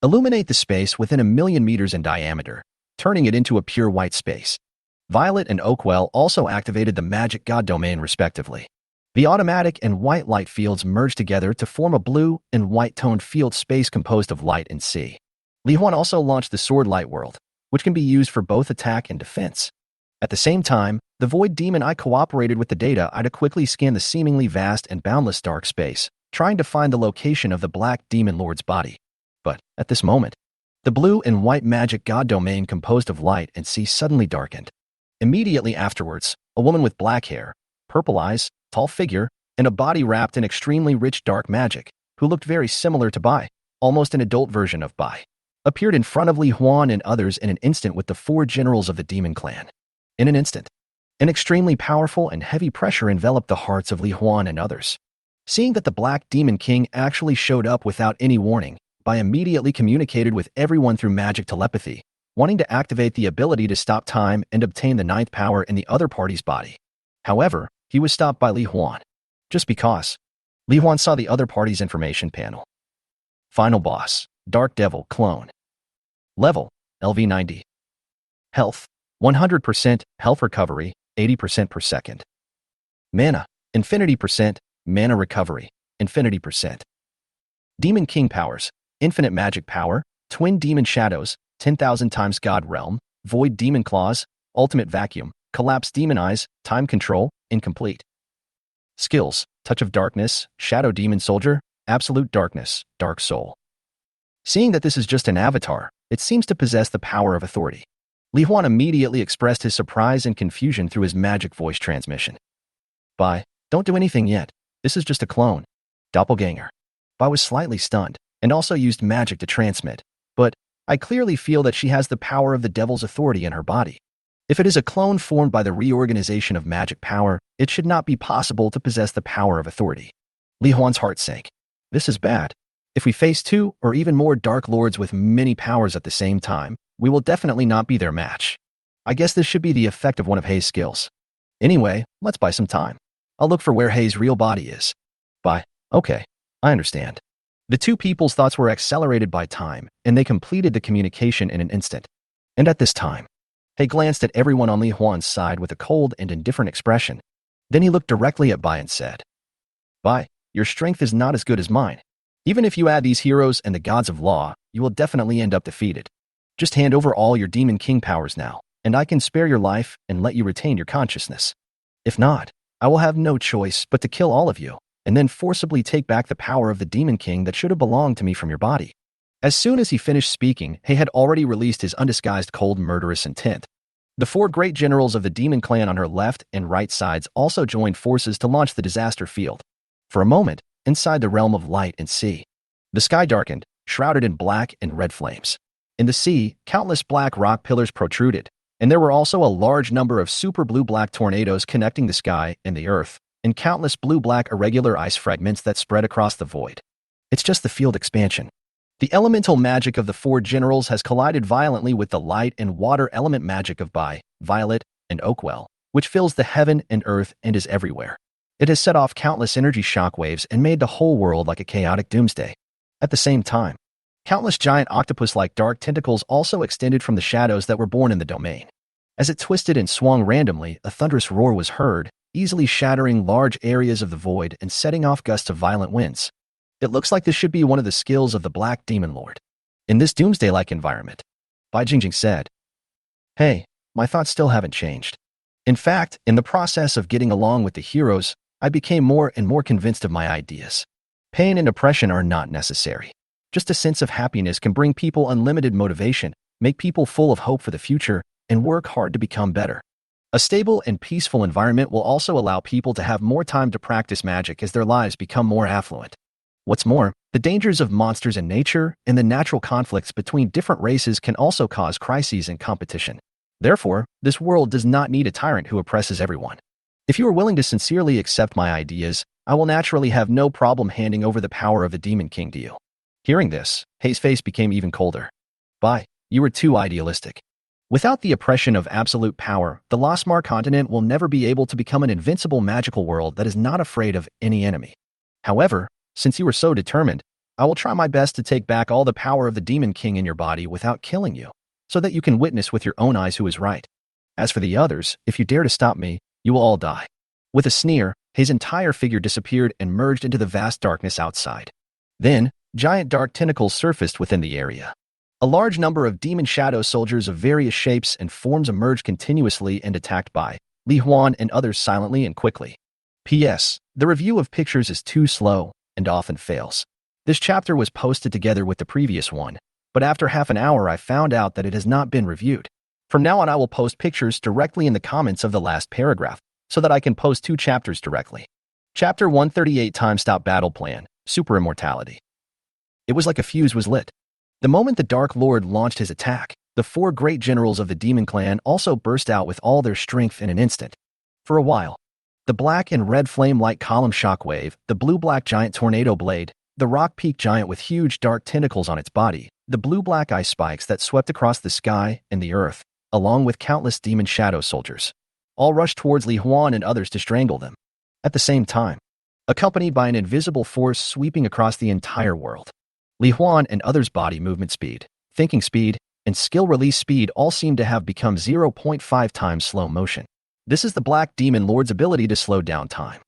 Illuminate the space within 1,000,000 meters in diameter, turning it into a pure white space. Violet and Oakwell also activated the magic god domain respectively. The automatic and white light fields merged together to form a blue and white-toned field space composed of light and sea. Li Huan also launched the Sword Light World, which can be used for both attack and defense. At the same time, the Void Demon Eye cooperated with the data Eye to quickly scan the seemingly vast and boundless dark space, trying to find the location of the Black Demon Lord's body. But, at this moment, the blue and white magic god domain composed of light and sea suddenly darkened. Immediately afterwards, a woman with black hair, purple eyes, tall figure, and a body wrapped in extremely rich dark magic, who looked very similar to Bai, almost an adult version of Bai, appeared in front of Li Huan and others in an instant with the 4 generals of the demon clan. In an instant, an extremely powerful and heavy pressure enveloped the hearts of Li Huan and others. Seeing that the Black Demon King actually showed up without any warning, Bai immediately communicated with everyone through magic telepathy, wanting to activate the ability to stop time and obtain the 9th power in the other party's body. However, he was stopped by Li Huan. Just because. Li Huan saw the other party's information panel. Final boss, Dark Devil Clone. Level, LV90. Health, 100% health recovery, 80% per second. Mana, infinity percent, mana recovery, infinity percent. Demon King powers, infinite magic power, twin demon shadows, 10,000 times God realm, void demon claws, ultimate vacuum, collapse demon eyes, time control, incomplete. Skills, touch of darkness, shadow demon soldier, absolute darkness, dark soul. Seeing that this is just an avatar, it seems to possess the power of authority. Li Huan immediately expressed his surprise and confusion through his magic voice transmission. Bai, don't do anything yet. This is just a clone. Doppelganger. Bai was slightly stunned, and also used magic to transmit, but I clearly feel that she has the power of the devil's authority in her body. If it is a clone formed by the reorganization of magic power, it should not be possible to possess the power of authority. Li Huan's heart sank. This is bad. If we face 2 or even more Dark Lords with many powers at the same time, we will definitely not be their match. I guess this should be the effect of one of Hei's skills. Anyway, let's buy some time. I'll look for where Hei's real body is. Bai, okay, I understand. The 2 people's thoughts were accelerated by time, and they completed the communication in an instant. And at this time, Hei glanced at everyone on Li Huan's side with a cold and indifferent expression. Then he looked directly at Bai and said, Bai, your strength is not as good as mine. Even if you add these heroes and the gods of law, you will definitely end up defeated. Just hand over all your Demon King powers now, and I can spare your life and let you retain your consciousness. If not, I will have no choice but to kill all of you, and then forcibly take back the power of the Demon King that should have belonged to me from your body. As soon as he finished speaking, Hei had already released his undisguised cold murderous intent. The 4 great generals of the Demon Clan on her left and right sides also joined forces to launch the disaster field. For a moment, inside the realm of light and sea, the sky darkened, shrouded in black and red flames. In the sea, countless black rock pillars protruded, and there were also a large number of super blue-black tornadoes connecting the sky and the earth, and countless blue-black irregular ice fragments that spread across the void. It's just the field expansion. The elemental magic of the 4 generals has collided violently with the light and water element magic of Bai, Violet, and Oakwell, which fills the heaven and earth and is everywhere. It has set off countless energy shockwaves and made the whole world like a chaotic doomsday. At the same time, countless giant octopus-like dark tentacles also extended from the shadows that were born in the domain. As it twisted and swung randomly, a thunderous roar was heard, easily shattering large areas of the void and setting off gusts of violent winds. It looks like this should be one of the skills of the Black Demon Lord. In this doomsday-like environment, Bai Jingjing said, Hey, my thoughts still haven't changed. In fact, in the process of getting along with the heroes, I became more and more convinced of my ideas. Pain and oppression are not necessary. Just a sense of happiness can bring people unlimited motivation, make people full of hope for the future, and work hard to become better. A stable and peaceful environment will also allow people to have more time to practice magic as their lives become more affluent. What's more, the dangers of monsters in nature and the natural conflicts between different races can also cause crises and competition. Therefore, this world does not need a tyrant who oppresses everyone. If you are willing to sincerely accept my ideas, I will naturally have no problem handing over the power of the Demon King to you. Hearing this, Hei's face became even colder. Bai, you are too idealistic. Without the oppression of absolute power, the Lostmar continent will never be able to become an invincible magical world that is not afraid of any enemy. However, since you are so determined, I will try my best to take back all the power of the Demon King in your body without killing you, so that you can witness with your own eyes who is right. As for the others, if you dare to stop me, you will all die." With a sneer, his entire figure disappeared and merged into the vast darkness outside. Then, giant dark tentacles surfaced within the area. A large number of demon shadow soldiers of various shapes and forms emerged continuously and attacked by Li Huan and others silently and quickly. P.S. The review of pictures is too slow and often fails. This chapter was posted together with the previous one, but after half an hour I found out that it has not been reviewed. From now on I will post pictures directly in the comments of the last paragraph, so that I can post 2 chapters directly. Chapter 138 Time Stop Battle Plan, Super Immortality. It was like a fuse was lit. The moment the Dark Lord launched his attack, the 4 great generals of the Demon Clan also burst out with all their strength in an instant. For a while, the black and red flame light column shockwave, the blue-black giant tornado blade, the rock peak giant with huge dark tentacles on its body, the blue-black ice spikes that swept across the sky and the earth, along with countless demon shadow soldiers, all rushed towards Li Huan and others to strangle them. At the same time, accompanied by an invisible force sweeping across the entire world, Li Huan and others' body movement speed, thinking speed, and skill release speed all seem to have become 0.5 times slow motion. This is the Black Demon Lord's ability to slow down time.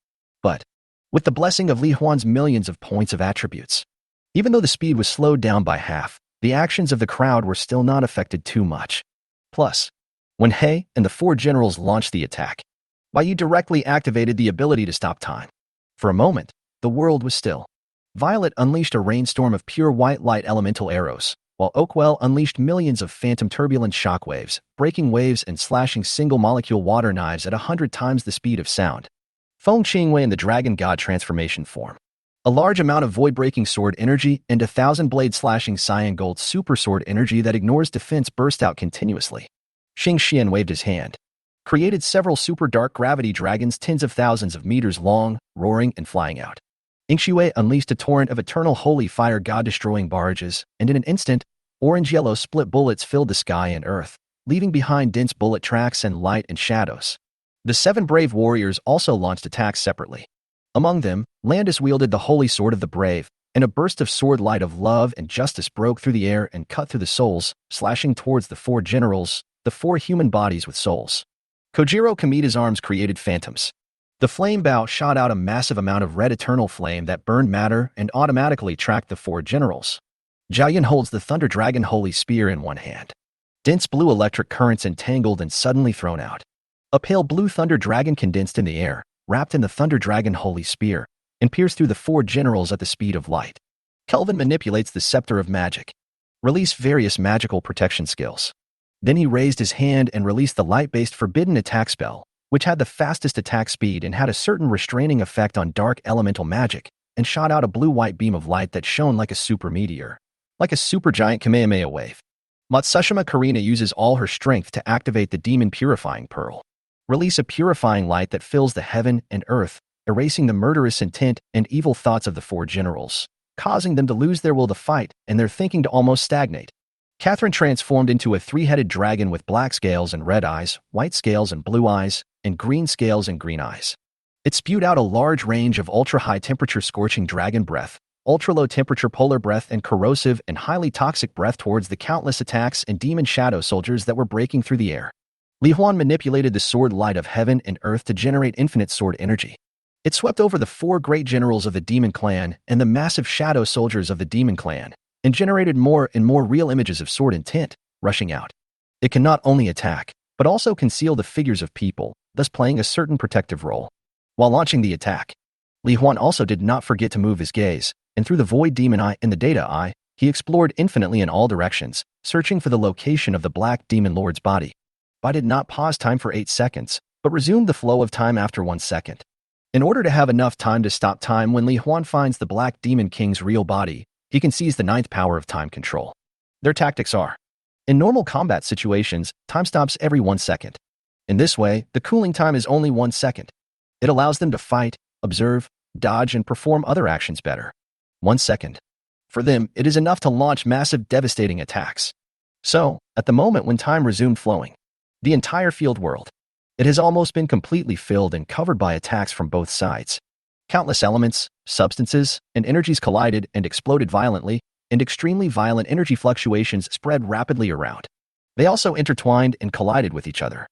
But, with the blessing of Li Huan's millions of points of attributes, even though the speed was slowed down by half, the actions of the crowd were still not affected too much. Plus, when He and the 4 generals launched the attack, Bai directly activated the ability to stop time. For a moment, the world was still. Violet unleashed a rainstorm of pure white light elemental arrows, while Oakwell unleashed millions of phantom turbulent shockwaves, breaking waves and slashing single-molecule water knives at 100 times the speed of sound. Feng Qingwei in the Dragon God transformation form. A large amount of void-breaking sword energy and 1,000-blade slashing cyan gold super sword energy that ignores defense burst out continuously. Xing Xian waved his hand, created several super dark gravity dragons tens of thousands of meters long, roaring and flying out. Yingxue unleashed a torrent of eternal holy fire god-destroying barrages, and in an instant, orange-yellow split bullets filled the sky and earth, leaving behind dense bullet tracks and light and shadows. The 7 brave warriors also launched attacks separately. Among them, Landis wielded the holy sword of the brave, and a burst of sword light of love and justice broke through the air and cut through the souls, slashing towards the 4 generals, the 4 human bodies with souls. Kojiro Kamida's arms created phantoms. The flame bow shot out a massive amount of red eternal flame that burned matter and automatically tracked the 4 generals. Jiayan holds the Thunder Dragon Holy Spear in one hand. Dense blue electric currents entangled and suddenly thrown out. A pale blue Thunder Dragon condensed in the air, wrapped in the Thunder Dragon Holy Spear, and pierced through the 4 generals at the speed of light. Kelvin manipulates the Scepter of Magic. Release various magical protection skills. Then he raised his hand and released the light-based Forbidden Attack spell, which had the fastest attack speed and had a certain restraining effect on dark elemental magic, and shot out a blue-white beam of light that shone like a super meteor, like a supergiant Kamehameha wave. Matsushima Karina uses all her strength to activate the Demon Purifying Pearl. Release a purifying light that fills the heaven and earth, erasing the murderous intent and evil thoughts of the 4 generals, causing them to lose their will to fight and their thinking to almost stagnate. Catherine transformed into a 3-headed dragon with black scales and red eyes, white scales and blue eyes, and green scales and green eyes. It spewed out a large range of ultra-high temperature scorching dragon breath, ultra-low temperature polar breath, and corrosive and highly toxic breath towards the countless attacks and demon shadow soldiers that were breaking through the air. Li Huan manipulated the sword light of heaven and earth to generate infinite sword energy. It swept over the 4 great generals of the Demon Clan and the massive shadow soldiers of the Demon Clan, and generated more and more real images of sword intent, rushing out. It can not only attack, but also conceal the figures of people, thus playing a certain protective role. While launching the attack, Li Huan also did not forget to move his gaze, and through the Void Demon Eye and the Data Eye, he explored infinitely in all directions, searching for the location of the Black Demon Lord's body. Bai did not pause time for 8 seconds, but resumed the flow of time after 1 second. In order to have enough time to stop time when Li Huan finds the Black Demon King's real body, he can seize the 9th power of time control. Their tactics are: in normal combat situations, time stops every 1 second. In this way, the cooling time is only 1 second. It allows them to fight, observe, dodge, and perform other actions better. 1 second. For them, it is enough to launch massive, devastating attacks. So, at the moment when time resumed flowing, the entire field world, it has almost been completely filled and covered by attacks from both sides. Countless elements, substances, and energies collided and exploded violently, and extremely violent energy fluctuations spread rapidly around. They also intertwined and collided with each other.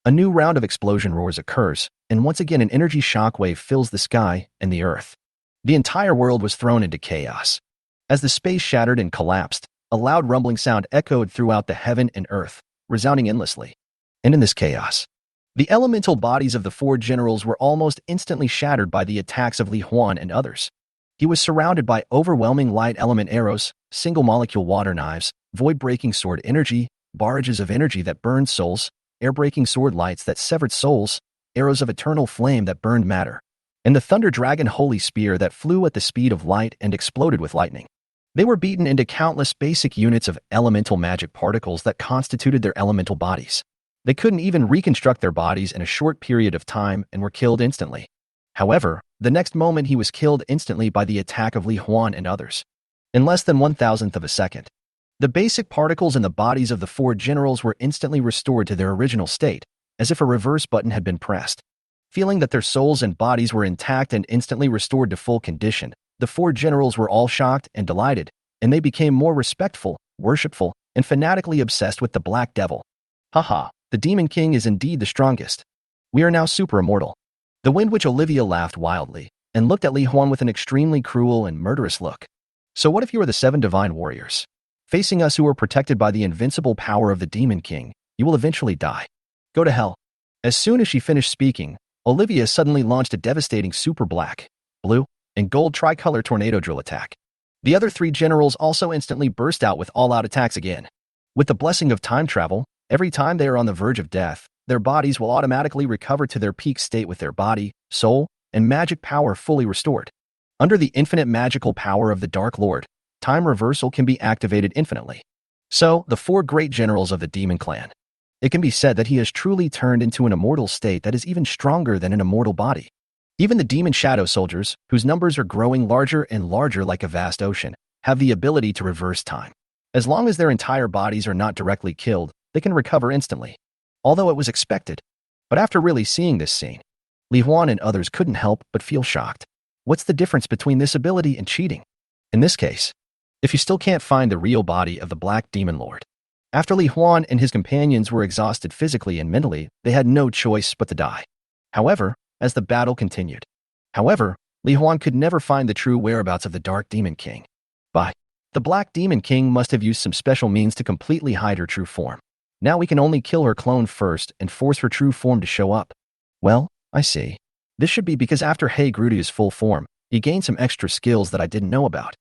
A new round of explosion roars occurs, and once again an energy shockwave fills the sky and the earth. The entire world was thrown into chaos. As the space shattered and collapsed, a loud rumbling sound echoed throughout the heaven and earth, resounding endlessly. And in this chaos, the elemental bodies of the four generals were almost instantly shattered by the attacks of Li Huan and others. He was surrounded by overwhelming light element arrows, single-molecule water knives, void-breaking sword energy, barrages of energy that burned souls, air-breaking sword lights that severed souls, arrows of eternal flame that burned matter, and the Thunder Dragon Holy Spear that flew at the speed of light and exploded with lightning. They were beaten into countless basic units of elemental magic particles that constituted their elemental bodies. They couldn't even reconstruct their bodies in a short period of time and were killed instantly. However, the next moment he was killed instantly by the attack of Li Huan and others. In less than 1,000th of a second, the basic particles in the bodies of the four generals were instantly restored to their original state, as if a reverse button had been pressed. Feeling that their souls and bodies were intact and instantly restored to full condition, the four generals were all shocked and delighted, and they became more respectful, worshipful, and fanatically obsessed with the Black Devil. Haha, the Demon King is indeed the strongest. We are now super immortal. The Wind Witch Olivia laughed wildly, and looked at Li Huan with an extremely cruel and murderous look. So what if you are the 7 divine warriors? Facing us who are protected by the invincible power of the Demon King, you will eventually die. Go to hell. As soon as she finished speaking, Olivia suddenly launched a devastating super black, blue, and gold tricolor tornado drill attack. The other 3 generals also instantly burst out with all-out attacks again. With the blessing of time travel, every time they are on the verge of death, their bodies will automatically recover to their peak state with their body, soul, and magic power fully restored. Under the infinite magical power of the Dark Lord, time reversal can be activated infinitely. So, the 4 great generals of the Demon Clan. It can be said that he has truly turned into an immortal state that is even stronger than an immortal body. Even the Demon Shadow Soldiers, whose numbers are growing larger and larger like a vast ocean, have the ability to reverse time. As long as their entire bodies are not directly killed, they can recover instantly. Although it was expected. But after really seeing this scene, Li Huan and others couldn't help but feel shocked. What's the difference between this ability and cheating? In this case, if you still can't find the real body of the Black Demon Lord. After Li Huan and his companions were exhausted physically and mentally, they had no choice but to die. However, as the battle continued. Li Huan could never find the true whereabouts of the Dark Demon King. The Black Demon King must have used some special means to completely hide her true form. Now we can only kill her clone first and force her true form to show up. Well, I see. This should be because after Hey Grudia's full form, he gained some extra skills that I didn't know about.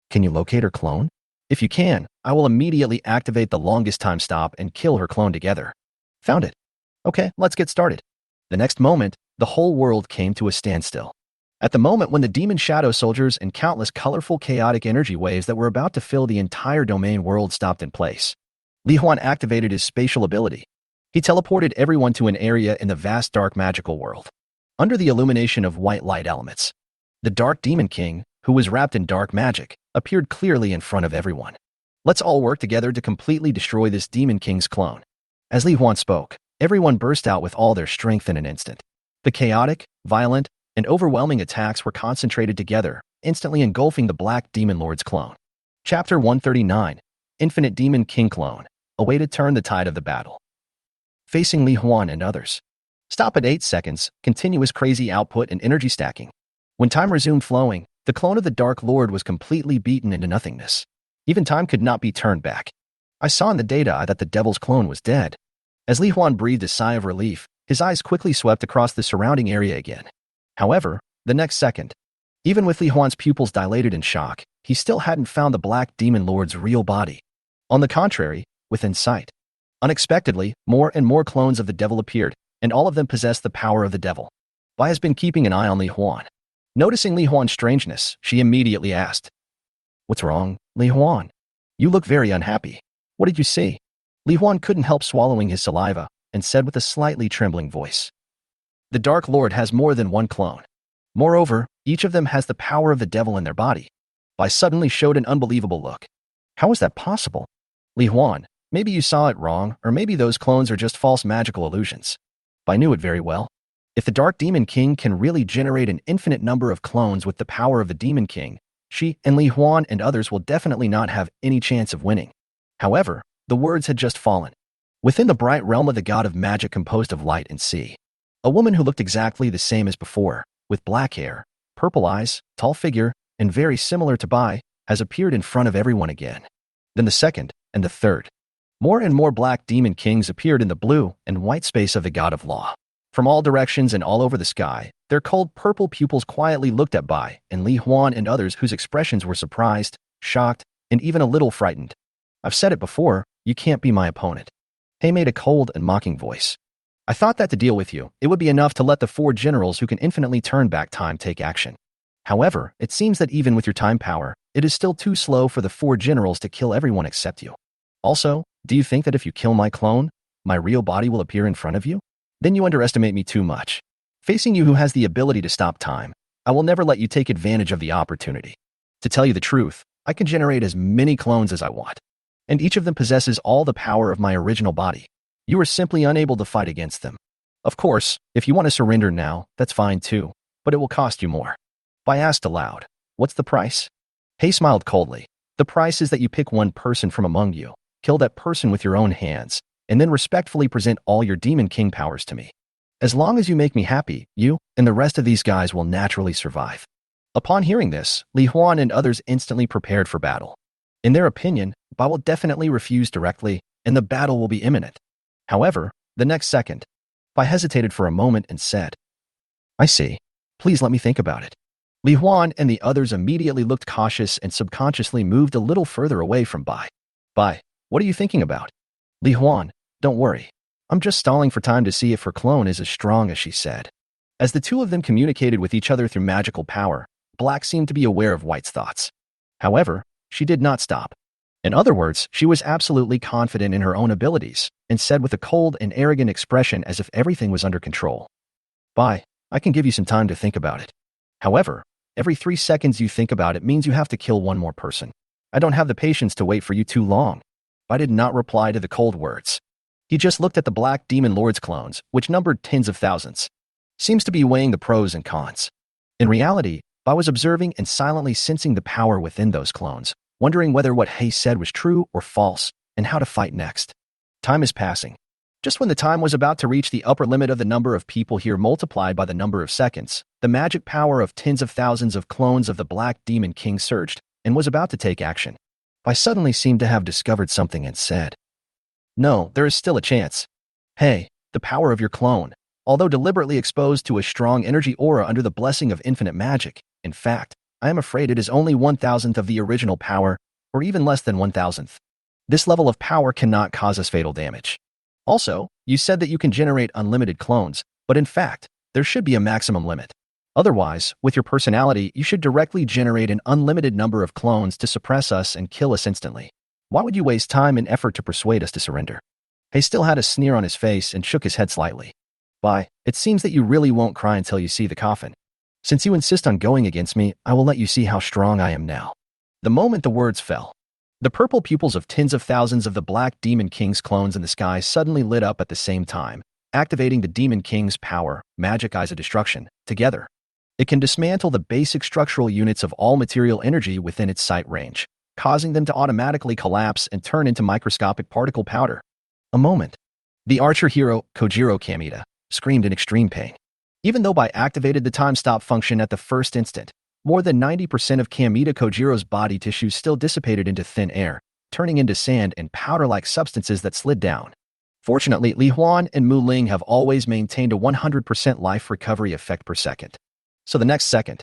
Can you locate her clone? If you can, I will immediately activate the longest time stop and kill her clone together. Found it. Okay, let's get started. The next moment, the whole world came to a standstill. At the moment when the Demon Shadow Soldiers and countless colorful chaotic energy waves that were about to fill the entire domain world stopped in place, Li Huan activated his spatial ability. He teleported everyone to an area in the vast dark magical world. Under the illumination of white light elements, the Dark Demon King, who was wrapped in dark magic, appeared clearly in front of everyone. Let's all work together to completely destroy this Demon King's clone. As Li Huan spoke, everyone burst out with all their strength in an instant. The chaotic, violent, and overwhelming attacks were concentrated together, instantly engulfing the Black Demon Lord's clone. Chapter 139, Infinite Demon King Clone, a way to turn the tide of the battle. Facing Li Huan and others. Stop at 8 seconds, continuous crazy output and energy stacking. When time resumed flowing, the clone of the Dark Lord was completely beaten into nothingness. Even time could not be turned back. I saw in the data that the devil's clone was dead. As Li Huan breathed a sigh of relief, his eyes quickly swept across the surrounding area again. However, the next second, even with Li Huan's pupils dilated in shock, he still hadn't found the Black Demon Lord's real body. On the contrary, within sight. Unexpectedly, more and more clones of the devil appeared, and all of them possessed the power of the devil. Bai has been keeping an eye on Li Huan. Noticing Li Huan's strangeness, she immediately asked, "What's wrong, Li Huan? You look very unhappy. What did you see?" Li Huan couldn't help swallowing his saliva, and said with a slightly trembling voice, "The Dark Lord has more than one clone. Moreover, each of them has the power of the devil in their body." Bai suddenly showed an unbelievable look. "How is that possible? Li Huan, maybe you saw it wrong, or maybe those clones are just false magical illusions." Bai knew it very well. If the Dark Demon King can really generate an infinite number of clones with the power of the Demon King, she and Li Huan and others will definitely not have any chance of winning. However, the words had just fallen. Within the bright realm of the god of magic composed of light and sea, a woman who looked exactly the same as before, with black hair, purple eyes, tall figure, and very similar to Bai, has appeared in front of everyone again. Then the second, and the third. More and more black demon kings appeared in the blue and white space of the god of law. From all directions and all over the sky, their cold purple pupils quietly looked at Bai and Li Huan and others whose expressions were surprised, shocked, and even a little frightened. I've said it before, you can't be my opponent. He made a cold and mocking voice. I thought that to deal with you, it would be enough to let the 4 generals who can infinitely turn back time take action. However, it seems that even with your time power, it is still too slow for the 4 generals to kill everyone except you. Also, do you think that if you kill my clone, my real body will appear in front of you? Then you underestimate me too much. Facing you who has the ability to stop time, I will never let you take advantage of the opportunity. To tell you the truth, I can generate as many clones as I want, and each of them possesses all the power of my original body. You are simply unable to fight against them. Of course, if you want to surrender now, that's fine too, but it will cost you more. Bai asked aloud, what's the price? He smiled coldly. The price is that you pick one person from among you, kill that person with your own hands, and then respectfully present all your Demon King powers to me. As long as you make me happy, you and the rest of these guys will naturally survive. Upon hearing this, Li Huan and others instantly prepared for battle. In their opinion, Bai will definitely refuse directly, and the battle will be imminent. However, the next second, Bai hesitated for a moment and said, I see. Please let me think about it. Li Huan and the others immediately looked cautious and subconsciously moved a little further away from Bai. Bai, what are you thinking about? Li Huan, don't worry. I'm just stalling for time to see if her clone is as strong as she said. As the two of them communicated with each other through magical power, Black seemed to be aware of White's thoughts. However, she did not stop. In other words, she was absolutely confident in her own abilities and said with a cold and arrogant expression as if everything was under control. Bai, I can give you some time to think about it. However, every 3 seconds you think about it means you have to kill one more person. I don't have the patience to wait for you too long. Bai did not reply to the cold words. He just looked at the Black Demon Lord's clones, which numbered tens of thousands. Seems to be weighing the pros and cons. In reality, Bai was observing and silently sensing the power within those clones, wondering whether what He said was true or false, and how to fight next. Time is passing. Just when the time was about to reach the upper limit of the number of people here multiplied by the number of seconds, the magic power of tens of thousands of clones of the Black Demon King surged and was about to take action. Bai suddenly seemed to have discovered something and said, No, there is still a chance. Hey, the power of your clone, although deliberately exposed to a strong energy aura under the blessing of infinite magic, in fact, I am afraid it is only 1,000th of the original power, or even less than 1,000th. This level of power cannot cause us fatal damage. Also, you said that you can generate unlimited clones, but in fact, there should be a maximum limit. Otherwise, with your personality, you should directly generate an unlimited number of clones to suppress us and kill us instantly. Why would you waste time and effort to persuade us to surrender? He still had a sneer on his face and shook his head slightly. Bai, it seems that you really won't cry until you see the coffin. Since you insist on going against me, I will let you see how strong I am now. The moment the words fell, the purple pupils of tens of thousands of the Black Demon King's clones in the sky suddenly lit up at the same time, activating the Demon King's power, Magic Eyes of Destruction, together. It can dismantle the basic structural units of all material energy within its sight range, causing them to automatically collapse and turn into microscopic particle powder. A moment. The archer hero, Kojiro Kamita, screamed in extreme pain. Even though Bai activated the time stop function at the first instant, more than 90% of Kamita Kojiro's body tissue still dissipated into thin air, turning into sand and powder-like substances that slid down. Fortunately, Li Huan and Mu Ling have always maintained a 100% life recovery effect per second. So the next second,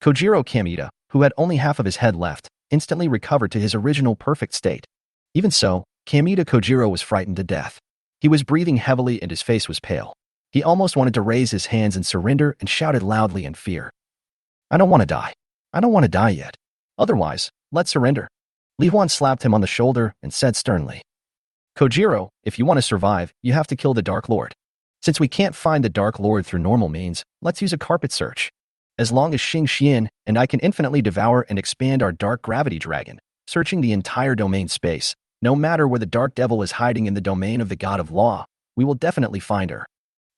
Kojiro Kamita, who had only half of his head left, instantly recovered to his original perfect state. Even so, Kamita Kojiro was frightened to death. He was breathing heavily and his face was pale. He almost wanted to raise his hands and surrender and shouted loudly in fear. I don't want to die. I don't want to die yet. Otherwise, let's surrender. Li Huan slapped him on the shoulder and said sternly, Kojiro, if you want to survive, you have to kill the Dark Lord. Since we can't find the Dark Lord through normal means, let's use a carpet search. As long as Xing Xian and I can infinitely devour and expand our Dark Gravity Dragon, searching the entire domain space, no matter where the Dark Devil is hiding in the domain of the God of Law, we will definitely find her.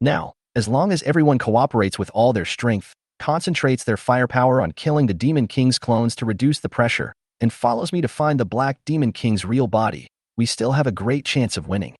Now, as long as everyone cooperates with all their strength, concentrates their firepower on killing the Demon King's clones to reduce the pressure, and follows me to find the Black Demon King's real body, we still have a great chance of winning.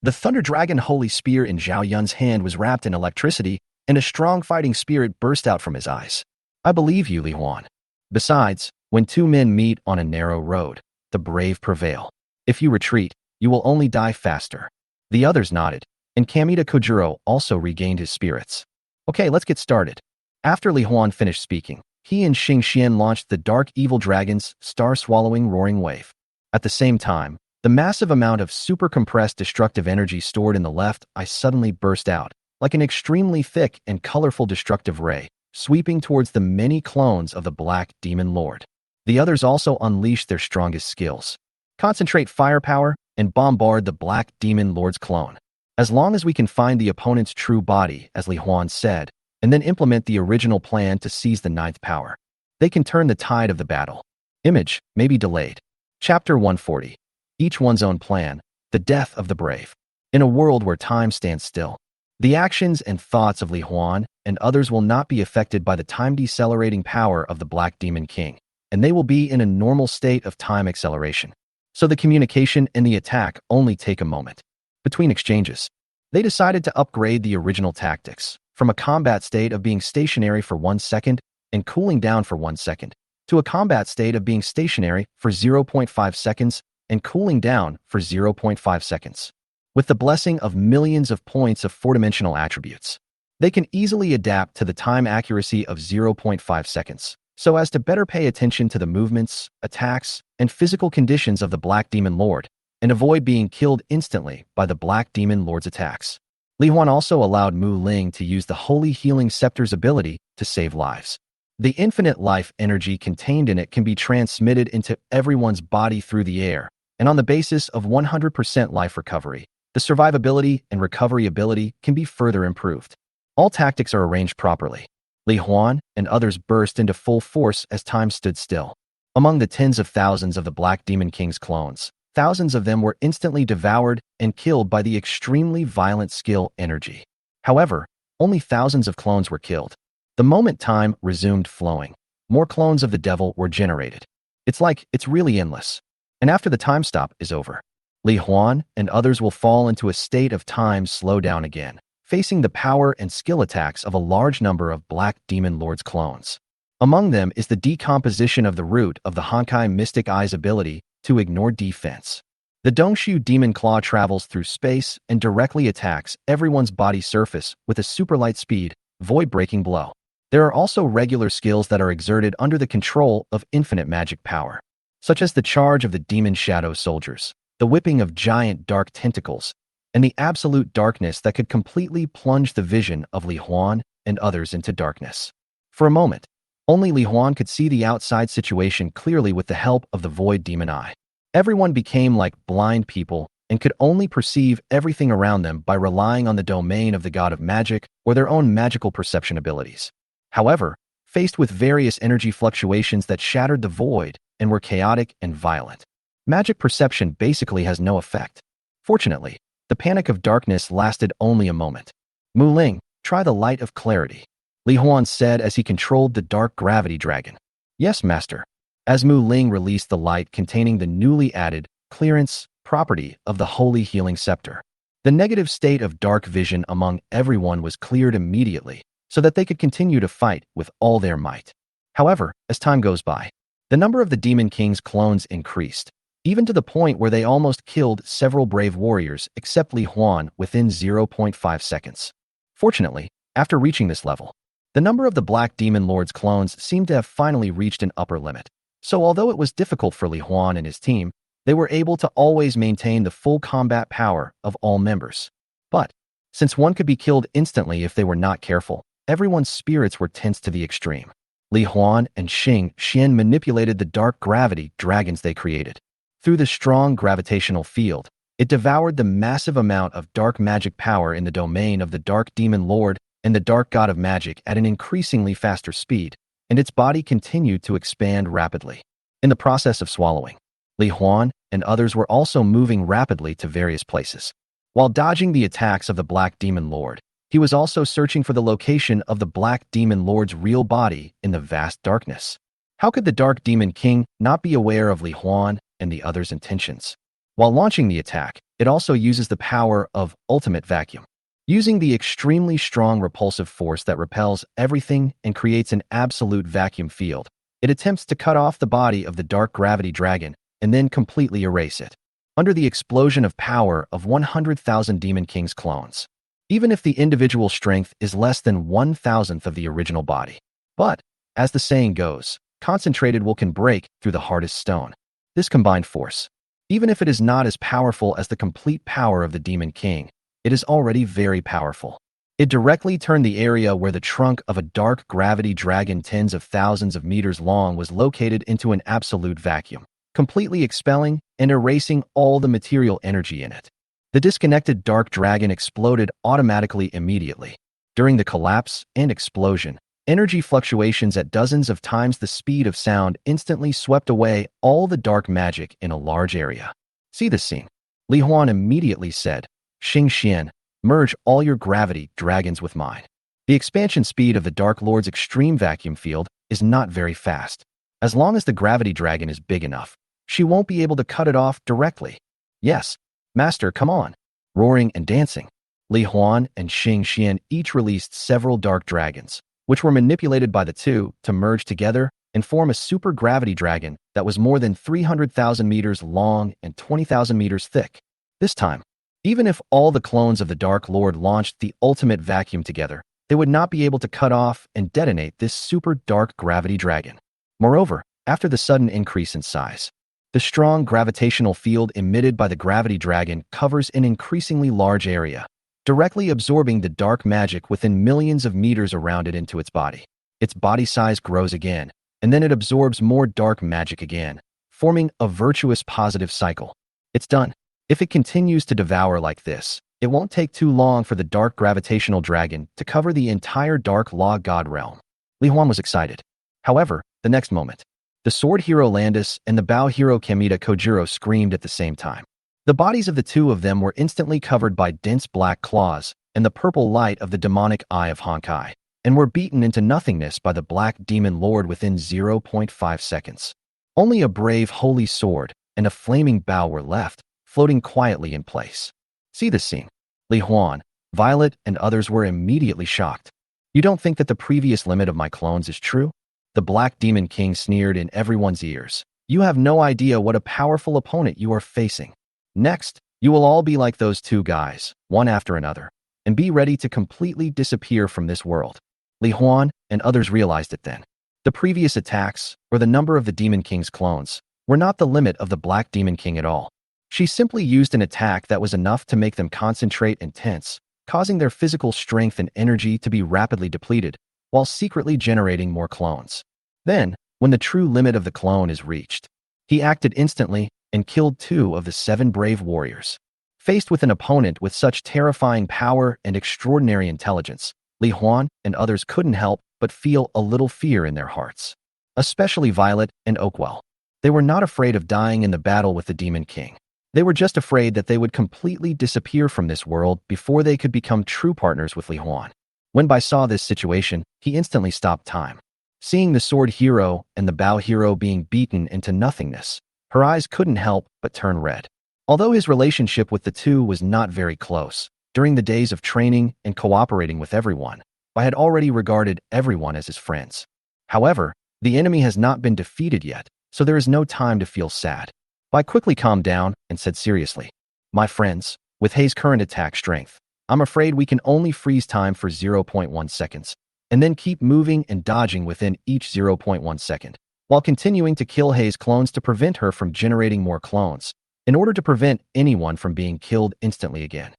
The Thunder Dragon Holy Spear in Zhao Yun's hand was wrapped in electricity, and a strong fighting spirit burst out from his eyes. I believe you, Li Huan. Besides, when two men meet on a narrow road, the brave prevail. If you retreat, you will only die faster. The others nodded, and Kamita Kojuro also regained his spirits. Okay, let's get started. After Li Huan finished speaking, he and Xing Xian launched the Dark Evil Dragon's star-swallowing roaring wave. At the same time, the massive amount of super-compressed destructive energy stored in the left eye suddenly burst out, like an extremely thick and colorful destructive ray, sweeping towards the many clones of the Black Demon Lord. The others also unleashed their strongest skills. Concentrate firepower and bombard the Black Demon Lord's clone. As long as we can find the opponent's true body, as Li Huan said, and then implement the original plan to seize the ninth power, they can turn the tide of the battle. Image may be delayed. Chapter 140. Each one's own plan, the death of the brave. In a world where time stands still, the actions and thoughts of Li Huan and others will not be affected by the time-decelerating power of the Black Demon King, and they will be in a normal state of time acceleration. So the communication and the attack only take a moment. Between exchanges, they decided to upgrade the original tactics from a combat state of being stationary for 1 second and cooling down for 1 second to a combat state of being stationary for 0.5 seconds and cooling down for 0.5 seconds. With the blessing of millions of points of four-dimensional attributes, they can easily adapt to the time accuracy of 0.5 seconds, so as to better pay attention to the movements, attacks, and physical conditions of the Black Demon Lord, and avoid being killed instantly by the Black Demon Lord's attacks. Li Huan also allowed Mu Ling to use the Holy Healing Scepter's ability to save lives. The infinite life energy contained in it can be transmitted into everyone's body through the air, and on the basis of 100% life recovery, the survivability and recovery ability can be further improved. All tactics are arranged properly. Li Huan and others burst into full force as time stood still. Among the tens of thousands of the Black Demon King's clones, thousands of them were instantly devoured and killed by the extremely violent skill energy. However, only thousands of clones were killed. The moment time resumed flowing, more clones of the devil were generated. It's really endless. And after the time stop is over, Li Huan and others will fall into a state of time slow down again, facing the power and skill attacks of a large number of Black Demon Lord's clones. Among them is the decomposition of the root of the Honkai Mystic Eye's ability to ignore defense. The Dongshu Demon Claw travels through space and directly attacks everyone's body surface with a super light speed, void-breaking blow. There are also regular skills that are exerted under the control of infinite magic power, such as the charge of the Demon Shadow Soldiers, the whipping of giant dark tentacles, and the absolute darkness that could completely plunge the vision of Li Huan and others into darkness. For a moment, only Li Huan could see the outside situation clearly with the help of the Void Demon Eye. Everyone became like blind people and could only perceive everything around them by relying on the domain of the God of Magic or their own magical perception abilities. However, faced with various energy fluctuations that shattered the void and were chaotic and violent, magic perception basically has no effect. Fortunately, the panic of darkness lasted only a moment. Mu Ling, try the light of clarity, Li Huan said as he controlled the dark gravity dragon. Yes, master. As Mu Ling released the light containing the newly added clearance property of the Holy Healing Scepter, the negative state of dark vision among everyone was cleared immediately so that they could continue to fight with all their might. However, as time goes by, the number of the Demon King's clones increased, even to the point where they almost killed several brave warriors except Li Huan within 0.5 seconds. Fortunately, after reaching this level, the number of the Black Demon Lord's clones seemed to have finally reached an upper limit. So although it was difficult for Li Huan and his team, they were able to always maintain the full combat power of all members. But, since one could be killed instantly if they were not careful, everyone's spirits were tense to the extreme. Li Huan and Xing Xian manipulated the dark gravity dragons they created. Through the strong gravitational field, it devoured the massive amount of dark magic power in the domain of the Dark Demon Lord and the Dark God of Magic at an increasingly faster speed, and its body continued to expand rapidly. In the process of swallowing, Li Huan and others were also moving rapidly to various places. While dodging the attacks of the Black Demon Lord, he was also searching for the location of the Black Demon Lord's real body in the vast darkness. How could the Dark Demon King not be aware of Li Huan and the others' intentions? While launching the attack, It also uses the power of ultimate vacuum. Using the extremely strong repulsive force that repels everything and creates an absolute vacuum field, it attempts to cut off the body of the dark gravity dragon and then completely erase it. Under the explosion of power of 100,000 Demon King's clones, even if the individual strength is less than 1,000th of the original body. But, as the saying goes, concentrated will can break through the hardest stone. This combined force, even if it is not as powerful as the complete power of the Demon King, it is already very powerful. It directly turned the area where the trunk of a dark gravity dragon tens of thousands of meters long was located into an absolute vacuum, completely expelling and erasing all the material energy in it. The disconnected dark dragon exploded automatically immediately. During the collapse and explosion, energy fluctuations at dozens of times the speed of sound instantly swept away all the dark magic in a large area. See this scene. Li Huan immediately said, "Xing Xian, merge all your gravity dragons with mine." The expansion speed of the Dark Lord's extreme vacuum field is not very fast. As long as the gravity dragon is big enough, she won't be able to cut it off directly. "Yes, Master, come on." Roaring and dancing, Li Huan and Xing Xian each released several dark dragons, which were manipulated by the two to merge together and form a super gravity dragon that was more than 300,000 meters long and 20,000 meters thick. This time, even if all the clones of the Dark Lord launched the ultimate vacuum together, they would not be able to cut off and detonate this super dark gravity dragon. Moreover, after the sudden increase in size, the strong gravitational field emitted by the gravity dragon covers an increasingly large area, directly absorbing the dark magic within millions of meters around it into its body. Its body size grows again, and then it absorbs more dark magic again, forming a virtuous positive cycle. It's done. If it continues to devour like this, it won't take too long for the dark gravitational dragon to cover the entire Dark Law God realm. Li Huan was excited. However, the next moment, the sword hero Landis and the bow hero Kamita Kojiro screamed at the same time. The bodies of the two of them were instantly covered by dense black claws and the purple light of the demonic eye of Honkai, and were beaten into nothingness by the Black Demon Lord within 0.5 seconds. Only a brave holy sword and a flaming bow were left, floating quietly in place. See this scene. Li Huan, Violet, and others were immediately shocked. "You don't think that the previous limit of my clones is true?" The Black Demon King sneered in everyone's ears. "You have no idea what a powerful opponent you are facing. Next, you will all be like those two guys, one after another, and be ready to completely disappear from this world." Li Huan and others realized it then. The previous attacks, or the number of the Demon King's clones, were not the limit of the Black Demon King at all. She simply used an attack that was enough to make them concentrate and tense, causing their physical strength and energy to be rapidly depleted, while secretly generating more clones. Then, when the true limit of the clone is reached, he acted instantly and killed 2 of the 7 brave warriors. Faced with an opponent with such terrifying power and extraordinary intelligence, Li Huan and others couldn't help but feel a little fear in their hearts. Especially Violet and Oakwell. They were not afraid of dying in the battle with the Demon King. They were just afraid that they would completely disappear from this world before they could become true partners with Li Huan. When Bai saw this situation, he instantly stopped time. Seeing the sword hero and the bow hero being beaten into nothingness, her eyes couldn't help but turn red. Although his relationship with the two was not very close, during the days of training and cooperating with everyone, Bai had already regarded everyone as his friends. However, the enemy has not been defeated yet, so there is no time to feel sad. Bai quickly calmed down and said seriously, "My friends, with Hei's current attack strength, I'm afraid we can only freeze time for 0.1 seconds, and then keep moving and dodging within each 0.1 second, while continuing to kill Hei's clones to prevent her from generating more clones, in order to prevent anyone from being killed instantly again.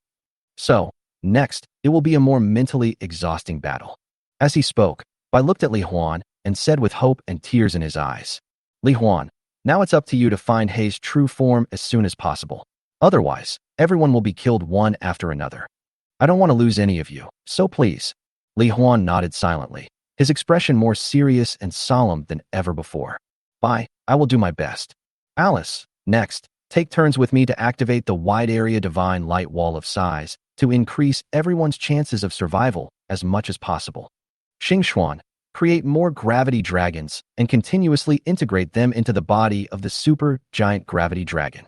So, next, it will be a more mentally exhausting battle." As he spoke, Bai looked at Li Huan and said with hope and tears in his eyes, "Li Huan, now it's up to you to find Hei's true form as soon as possible. Otherwise, everyone will be killed one after another. I don't want to lose any of you, so please." Li Huan nodded silently, his expression more serious and solemn than ever before. "Bai, I will do my best. Alice, next, take turns with me to activate the wide area divine light wall of size to increase everyone's chances of survival as much as possible. Xing Xuan, create more gravity dragons and continuously integrate them into the body of the super giant gravity dragon.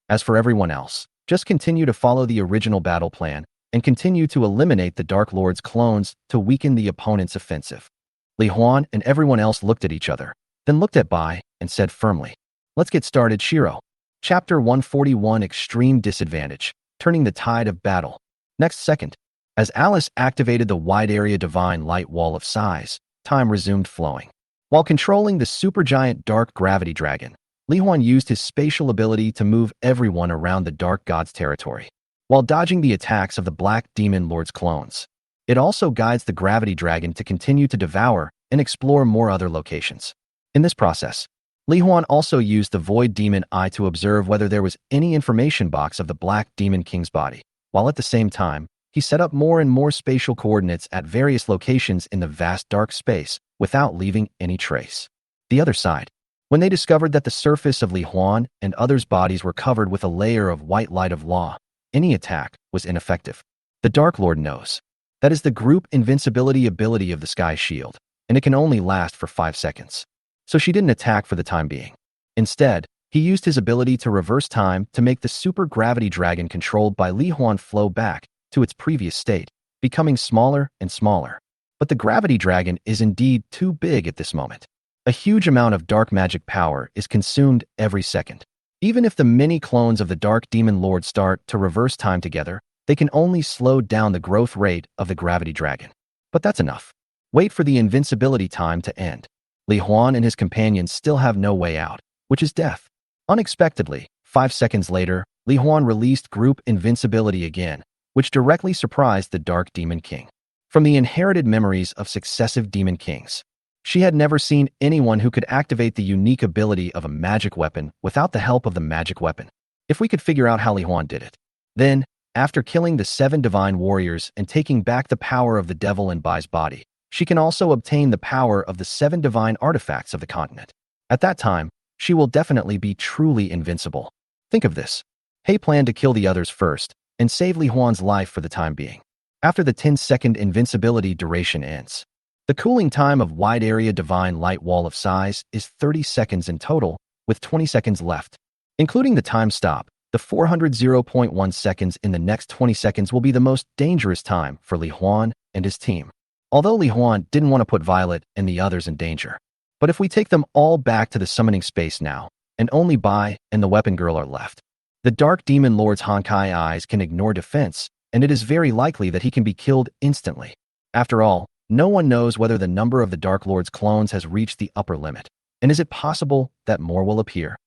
As for everyone else, Just continue to follow the original battle plan and continue to eliminate the Dark Lord's clones to weaken the opponent's offensive. Li Huan and everyone else looked at each other, then looked at Bai and said firmly, "Let's get started, Shiro." Chapter 141 Extreme Disadvantage, Turning the Tide of Battle. Next second, as Alice activated the wide area divine light wall of size, time resumed flowing. While controlling the supergiant dark gravity dragon, Li Huan used his spatial ability to move everyone around the Dark God's territory, while dodging the attacks of the Black Demon Lord's clones. It also guides the gravity dragon to continue to devour and explore more other locations. In this process, Li Huan also used the Void Demon Eye to observe whether there was any information box of the Black Demon King's body, while at the same time, he set up more and more spatial coordinates at various locations in the vast dark space without leaving any trace. The other side, when they discovered that the surface of Li Huan and others' bodies were covered with a layer of white light of law, any attack was ineffective. The Dark Lord knows. That is the group invincibility ability of the Sky Shield, and it can only last for 5 seconds. So she didn't attack for the time being. Instead, he used his ability to reverse time to make the super gravity dragon controlled by Li Huan flow back to its previous state, becoming smaller and smaller. But the gravity dragon is indeed too big at this moment. A huge amount of dark magic power is consumed every second. Even if the many clones of the Dark Demon Lord start to reverse time together, they can only slow down the growth rate of the gravity dragon. But that's enough. Wait for the invincibility time to end. Li Huan and his companions still have no way out, which is death. Unexpectedly, 5 seconds later, Li Huan released group invincibility again, which directly surprised the Dark Demon King. From the inherited memories of successive Demon Kings, she had never seen anyone who could activate the unique ability of a magic weapon without the help of the magic weapon. If we could figure out how Li Huan did it. Then, after killing the 7 divine warriors and taking back the power of the devil in Bai's body, she can also obtain the power of the 7 divine artifacts of the continent. At that time, she will definitely be truly invincible. Think of this. He planned to kill the others first and save Li Huan's life for the time being. After the 10-second invincibility duration ends, the cooling time of wide area divine light wall of size is 30 seconds in total, with 20 seconds left. Including the time stop, the 400.1 seconds in the next 20 seconds will be the most dangerous time for Li Huan and his team. Although Li Huan didn't want to put Violet and the others in danger. But if we take them all back to the summoning space now, and only Bai and the weapon girl are left, the Dark Demon Lord's Honkai eyes can ignore defense, and it is very likely that he can be killed instantly. After all, no one knows whether the number of the Dark Lord's clones has reached the upper limit, and is it possible that more will appear?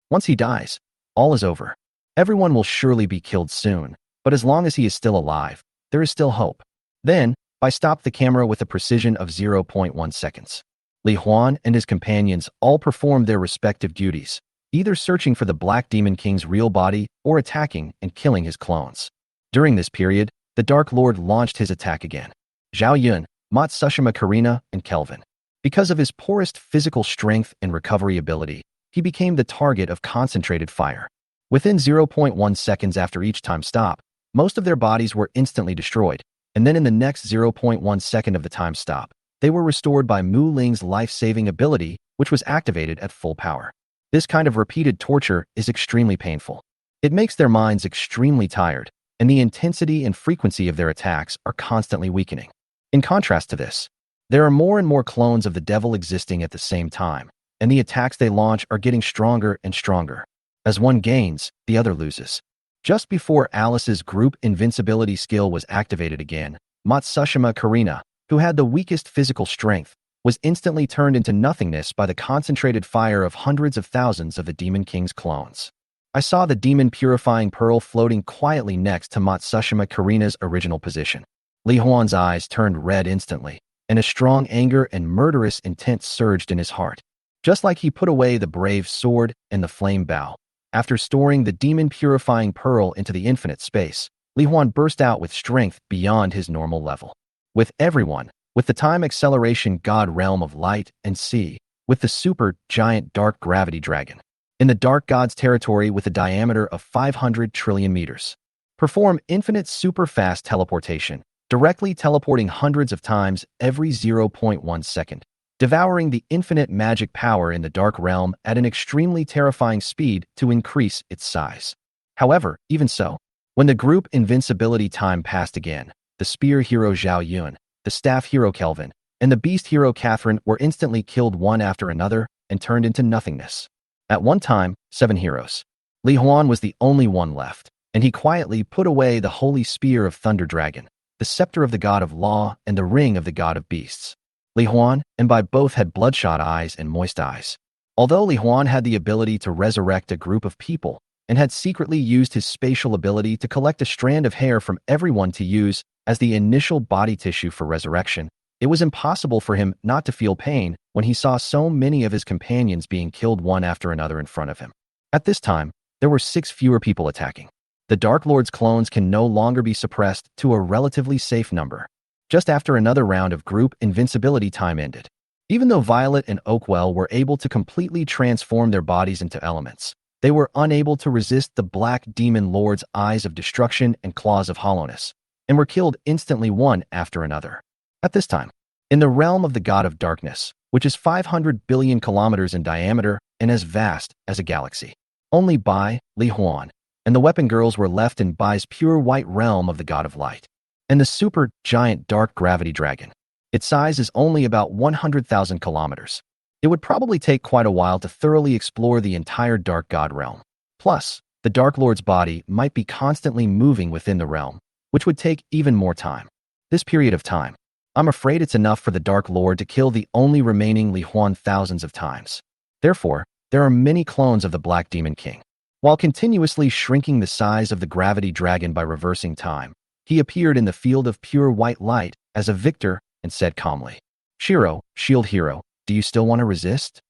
Once he dies, all is over. Everyone will surely be killed soon, but as long as he is still alive, there is still hope. Then, Bai stopped the camera with a precision of 0.1 seconds. Li Huan and his companions all performed their respective duties, either searching for the Black Demon King's real body or attacking and killing his clones. During this period, the Dark Lord launched his attack again. Zhao Yun, Matsushima Karina, and Kelvin. Because of his poorest physical strength and recovery ability, he became the target of concentrated fire. Within 0.1 seconds after each time stop, most of their bodies were instantly destroyed, and then in the next 0.1 second of the time stop, they were restored by Mu Ling's life-saving ability, which was activated at full power. This kind of repeated torture is extremely painful. It makes their minds extremely tired, and the intensity and frequency of their attacks are constantly weakening. In contrast to this, there are more and more clones of the devil existing at the same time, and the attacks they launch are getting stronger and stronger. As one gains, the other loses. Just before Alice's group invincibility skill was activated again, Matsushima Karina, who had the weakest physical strength, was instantly turned into nothingness by the concentrated fire of hundreds of thousands of the Demon King's clones. I saw the demon purifying pearl floating quietly next to Matsushima Karina's original position. Li Huan's eyes turned red instantly, and a strong anger and murderous intent surged in his heart. Just like he put away the brave sword and the flame bow, after storing the demon-purifying pearl into the infinite space, Li Huan burst out with strength beyond his normal level. With everyone, with the time acceleration god realm of light and sea, with the super giant dark gravity dragon, in the dark god's territory with a diameter of 500 trillion meters. Perform infinite super-fast teleportation, directly teleporting hundreds of times every 0.1 second, devouring the infinite magic power in the dark realm at an extremely terrifying speed to increase its size. However, even so, when the group invincibility time passed again, the spear hero Zhao Yun, the staff hero Kelvin, and the beast hero Catherine were instantly killed one after another and turned into nothingness. At one time, 7 heroes. Li Huan was the only one left, and he quietly put away the holy spear of Thunder Dragon, the scepter of the god of law, and the ring of the god of beasts. Li Huan and Bai both had bloodshot eyes and moist eyes. Although Li Huan had the ability to resurrect a group of people and had secretly used his spatial ability to collect a strand of hair from everyone to use as the initial body tissue for resurrection, it was impossible for him not to feel pain when he saw so many of his companions being killed one after another in front of him. At this time, there were 6 fewer people attacking. The Dark Lord's clones can no longer be suppressed to a relatively safe number. Just after another round of group invincibility time ended. Even though Violet and Oakwell were able to completely transform their bodies into elements, they were unable to resist the Black Demon Lord's eyes of destruction and claws of hollowness, and were killed instantly one after another. At this time, in the realm of the God of Darkness, which is 500 billion kilometers in diameter and as vast as a galaxy, only Bai, Li Huan, and the weapon girls were left in Bai's pure white realm of the God of Light, and the super giant dark gravity dragon. Its size is only about 100,000 kilometers. It would probably take quite a while to thoroughly explore the entire Dark God realm. Plus, the Dark Lord's body might be constantly moving within the realm, which would take even more time. This period of time, I'm afraid it's enough for the Dark Lord to kill the only remaining Li Huan thousands of times. Therefore, there are many clones of the Black Demon King. While continuously shrinking the size of the gravity dragon by reversing time, he appeared in the field of pure white light as a victor and said calmly, "Shiro, shield hero, do you still want to resist?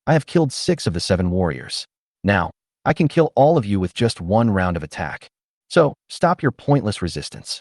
I have killed 6 of the 7 warriors. Now, I can kill all of you with just one round of attack. So, stop your pointless resistance.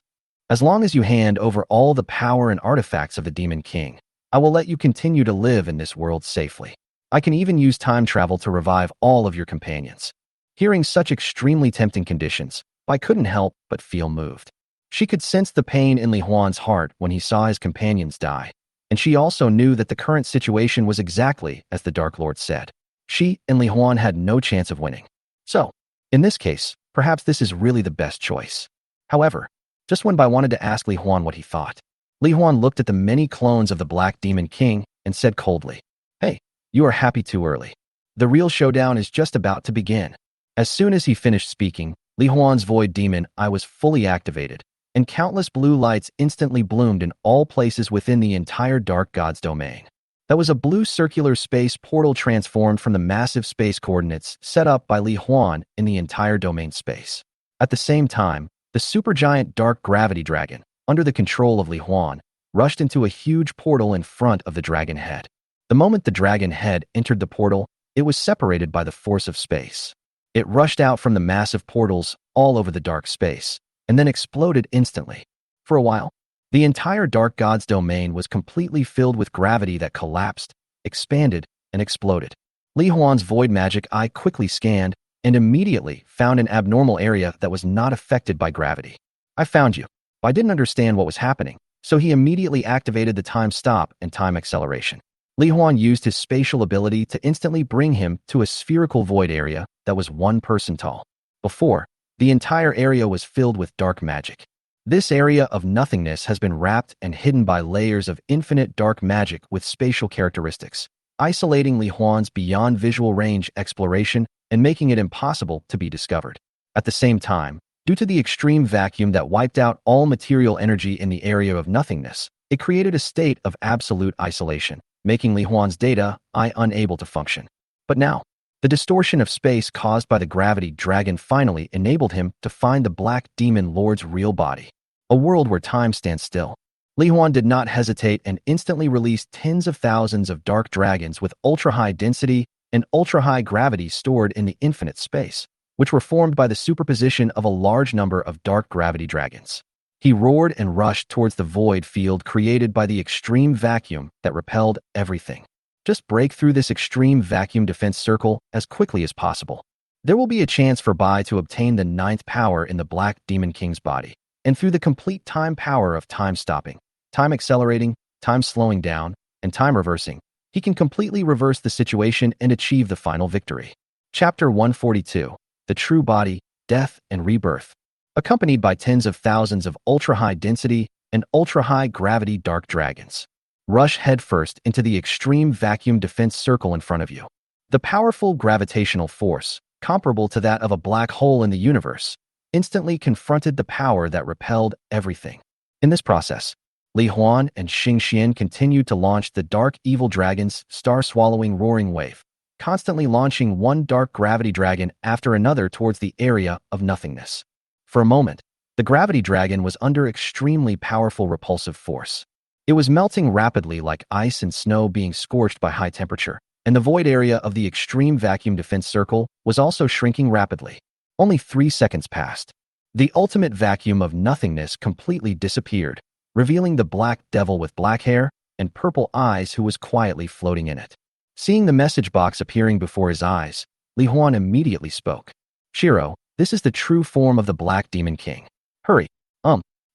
As long as you hand over all the power and artifacts of the Demon King, I will let you continue to live in this world safely. I can even use time travel to revive all of your companions." Hearing such extremely tempting conditions, Bai couldn't help but feel moved. She could sense the pain in Li Huan's heart when he saw his companions die, and she also knew that the current situation was exactly as the Dark Lord said. She and Li Huan had no chance of winning. So, in this case, perhaps this is really the best choice. However, just when Bai wanted to ask Li Huan what he thought, Li Huan looked at the many clones of the Black Demon King and said coldly, "Hey, you are happy too early. The real showdown is just about to begin." As soon as he finished speaking, Li Huan's void demon eye was fully activated, and countless blue lights instantly bloomed in all places within the entire Dark God's domain. That was a blue circular space portal transformed from the massive space coordinates set up by Li Huan in the entire domain space. At the same time, the supergiant dark gravity dragon, under the control of Li Huan, rushed into a huge portal in front of the dragon head. The moment the dragon head entered the portal, it was separated by the force of space. It rushed out from the massive portals all over the dark space, and then exploded instantly. For a while, the entire Dark God's domain was completely filled with gravity that collapsed, expanded, and exploded. Li Huan's void magic eye quickly scanned and immediately found an abnormal area that was not affected by gravity. "I found you." I didn't understand what was happening, so he immediately activated the time stop and time acceleration. Li Huan used his spatial ability to instantly bring him to a spherical void area that was 1 person tall. Before, the entire area was filled with dark magic. This area of nothingness has been wrapped and hidden by layers of infinite dark magic with spatial characteristics, isolating Li Huan's beyond visual range exploration and making it impossible to be discovered. At the same time, due to the extreme vacuum that wiped out all material energy in the area of nothingness, it created a state of absolute isolation, making Li Huan's data eye unable to function. But now, the distortion of space caused by the gravity dragon finally enabled him to find the Black Demon Lord's real body, a world where time stands still. Li Huan did not hesitate and instantly released tens of thousands of dark dragons with ultra-high density and ultra-high gravity stored in the infinite space, which were formed by the superposition of a large number of dark gravity dragons. He roared and rushed towards the void field created by the extreme vacuum that repelled everything. Just break through this extreme vacuum defense circle as quickly as possible. There will be a chance for Bai to obtain the 9th power in the Black Demon King's body, and through the complete time power of time stopping, time accelerating, time slowing down, and time reversing, he can completely reverse the situation and achieve the final victory. Chapter 142, The True Body, death and rebirth, accompanied by tens of thousands of ultra-high density and ultra-high gravity dark dragons. Rush headfirst into the extreme vacuum defense circle in front of you. The powerful gravitational force, comparable to that of a black hole in the universe, instantly confronted the power that repelled everything. In this process, Li Huan and Xing Xian continued to launch the dark evil dragon's star-swallowing roaring wave, constantly launching one dark gravity dragon after another towards the area of nothingness. For a moment, the gravity dragon was under extremely powerful repulsive force. It was melting rapidly like ice and snow being scorched by high temperature, and the void area of the extreme vacuum defense circle was also shrinking rapidly. Only 3 seconds passed. The ultimate vacuum of nothingness completely disappeared, revealing the black devil with black hair and purple eyes who was quietly floating in it. Seeing the message box appearing before his eyes, Li Huan immediately spoke. "Shiro, this is the true form of the Black Demon King. Hurry,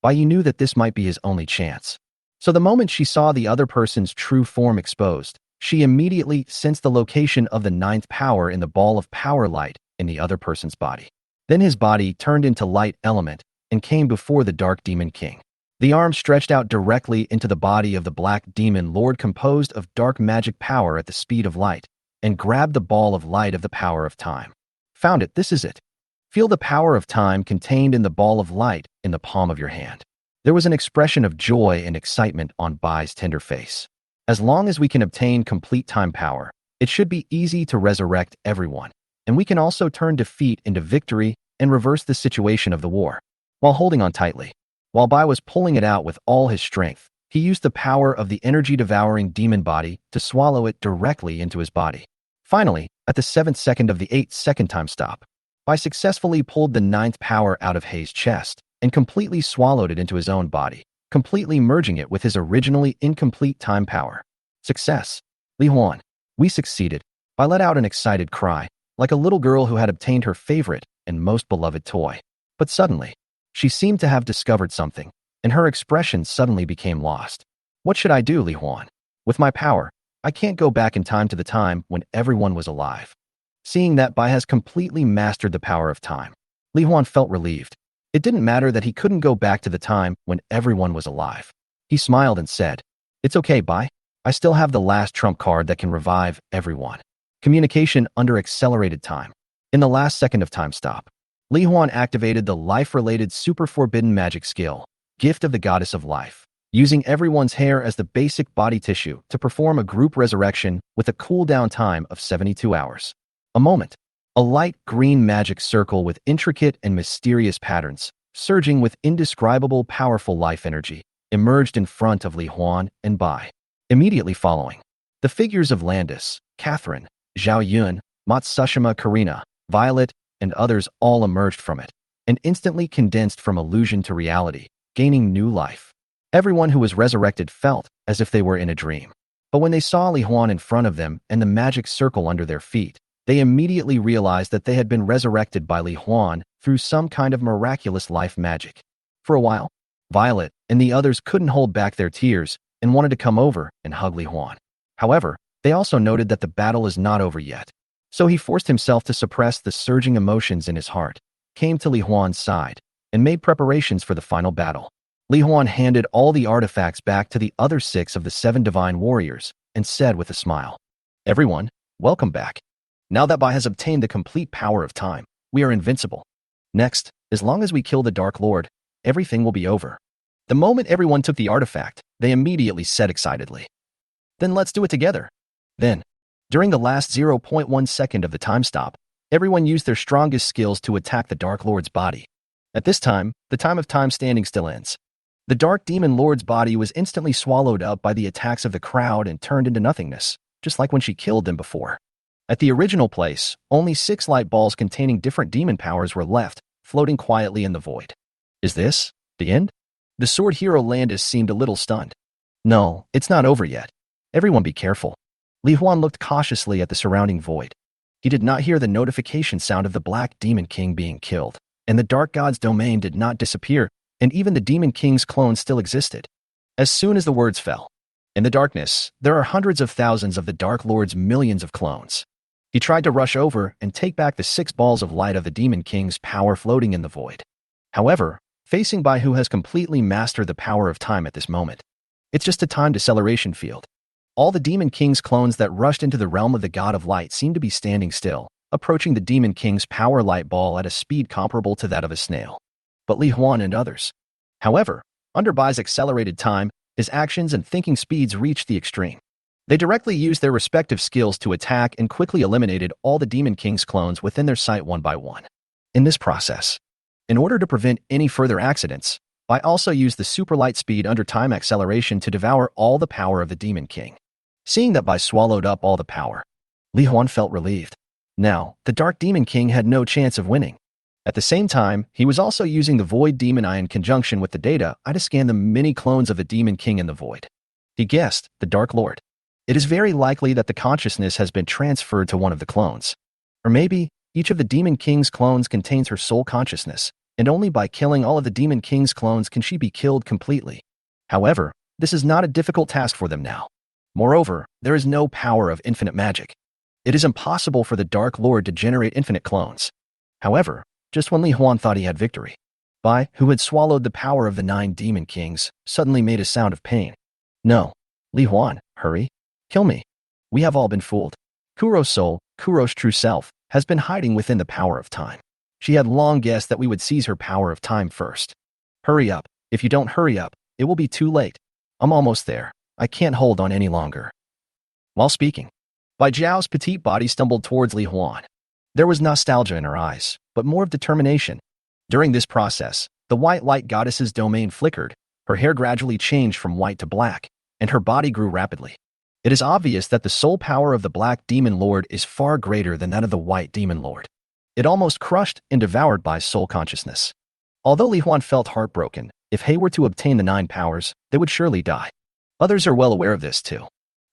Bai Yu knew that this might be his only chance. So the moment she saw the other person's true form exposed, she immediately sensed the location of the 9th power in the ball of power light in the other person's body. Then his body turned into light element and came before the Dark Demon King. The arm stretched out directly into the body of the Black Demon Lord composed of dark magic power at the speed of light and grabbed the ball of light of the power of time. Found it, this is it. Feel the power of time contained in the ball of light in the palm of your hand." There was an expression of joy and excitement on Bai's tender face. As long as we can obtain complete time power, it should be easy to resurrect everyone, and we can also turn defeat into victory and reverse the situation of the war. While holding on tightly, while Bai was pulling it out with all his strength, he used the power of the energy-devouring demon body to swallow it directly into his body. Finally, at the 7th second of the 8-second time stop, Bai successfully pulled the 9th power out of Hei's chest and completely swallowed it into his own body, completely merging it with his originally incomplete time power. Success! Li Huan, we succeeded. Bai let out an excited cry, like a little girl who had obtained her favorite and most beloved toy. But suddenly, she seemed to have discovered something, and her expression suddenly became lost. "What should I do, Li Huan? With my power, I can't go back in time to the time when everyone was alive." Seeing that Bai has completely mastered the power of time, Li Huan felt relieved. It didn't matter that he couldn't go back to the time when everyone was alive. He smiled and said, "It's okay, Bai. I still have the last trump card that can revive everyone. Communication under accelerated time." In the last second of time stop, Li Huan activated the life-related super forbidden magic skill, Gift of the Goddess of Life, using everyone's hair as the basic body tissue to perform a group resurrection with a cooldown time of 72 hours. A moment. A light green magic circle with intricate and mysterious patterns, surging with indescribable powerful life energy, emerged in front of Li Huan and Bai. Immediately following, the figures of Landis, Catherine, Zhao Yun, Matsushima Karina, Violet, and others all emerged from it, and instantly condensed from illusion to reality, gaining new life. Everyone who was resurrected felt as if they were in a dream. But when they saw Li Huan in front of them and the magic circle under their feet, they immediately realized that they had been resurrected by Li Huan through some kind of miraculous life magic. For a while, Violet and the others couldn't hold back their tears and wanted to come over and hug Li Huan. However, they also noted that the battle is not over yet. So he forced himself to suppress the surging emotions in his heart, came to Li Huan's side, and made preparations for the final battle. Li Huan handed all the artifacts back to the other 6 of the 7 divine warriors and said with a smile, "Everyone, welcome back. Now that Bai has obtained the complete power of time, we are invincible. Next, as long as we kill the Dark Lord, everything will be over." The moment everyone took the artifact, they immediately said excitedly, "Then let's do it together." Then, during the last 0.1 second of the time stop, everyone used their strongest skills to attack the Dark Lord's body. At this time, the time of time standing still ends. The Dark Demon Lord's body was instantly swallowed up by the attacks of the crowd and turned into nothingness, just like when she killed them before. At the original place, only 6 light balls containing different demon powers were left, floating quietly in the void. Is this the end? The sword hero Landis seemed a little stunned. "No, it's not over yet. Everyone be careful." Li Huan looked cautiously at the surrounding void. He did not hear the notification sound of the Black Demon King being killed, and the Dark God's domain did not disappear, and even the Demon King's clone still existed. As soon as the words fell, in the darkness, there are hundreds of thousands of the Dark Lord's millions of clones. He tried to rush over and take back the 6 balls of light of the Demon King's power floating in the void. However, facing Bai, who has completely mastered the power of time at this moment, it's just a time deceleration field. All the Demon King's clones that rushed into the realm of the God of Light seemed to be standing still, approaching the Demon King's power light ball at a speed comparable to that of a snail. But Li Huan and others. However, under Bai's accelerated time, his actions and thinking speeds reached the extreme. They directly used their respective skills to attack and quickly eliminated all the Demon King's clones within their sight one by one. In this process, in order to prevent any further accidents, Bai also used the super light speed under time acceleration to devour all the power of the Demon King. Seeing that Bai swallowed up all the power, Li Huan felt relieved. Now, the Dark Demon King had no chance of winning. At the same time, he was also using the Void Demon Eye in conjunction with the data to scan the many clones of the Demon King in the Void. He guessed, the Dark Lord. It is very likely that the consciousness has been transferred to one of the clones. Or maybe, each of the Demon King's clones contains her soul consciousness, and only by killing all of the Demon King's clones can she be killed completely. However, this is not a difficult task for them now. Moreover, there is no power of infinite magic. It is impossible for the Dark Lord to generate infinite clones. However, just when Li Huan thought he had victory, Bai, who had swallowed the power of the 9 Demon Kings, suddenly made a sound of pain. No. Li Huan, hurry. Kill me. We have all been fooled. Kuro's soul, Kuro's true self, has been hiding within the power of time. She had long guessed that we would seize her power of time first. Hurry up. If you don't hurry up, it will be too late. I'm almost there. I can't hold on any longer. While speaking, Bai Zhao's petite body stumbled towards Li Huan. There was nostalgia in her eyes, but more of determination. During this process, the white light goddess's domain flickered, her hair gradually changed from white to black, and her body grew rapidly. It is obvious that the soul power of the Black Demon Lord is far greater than that of the White Demon Lord. It almost crushed and devoured Bai's soul consciousness. Although Li Huan felt heartbroken, if He were to obtain the 9 powers, they would surely die. Others are well aware of this too.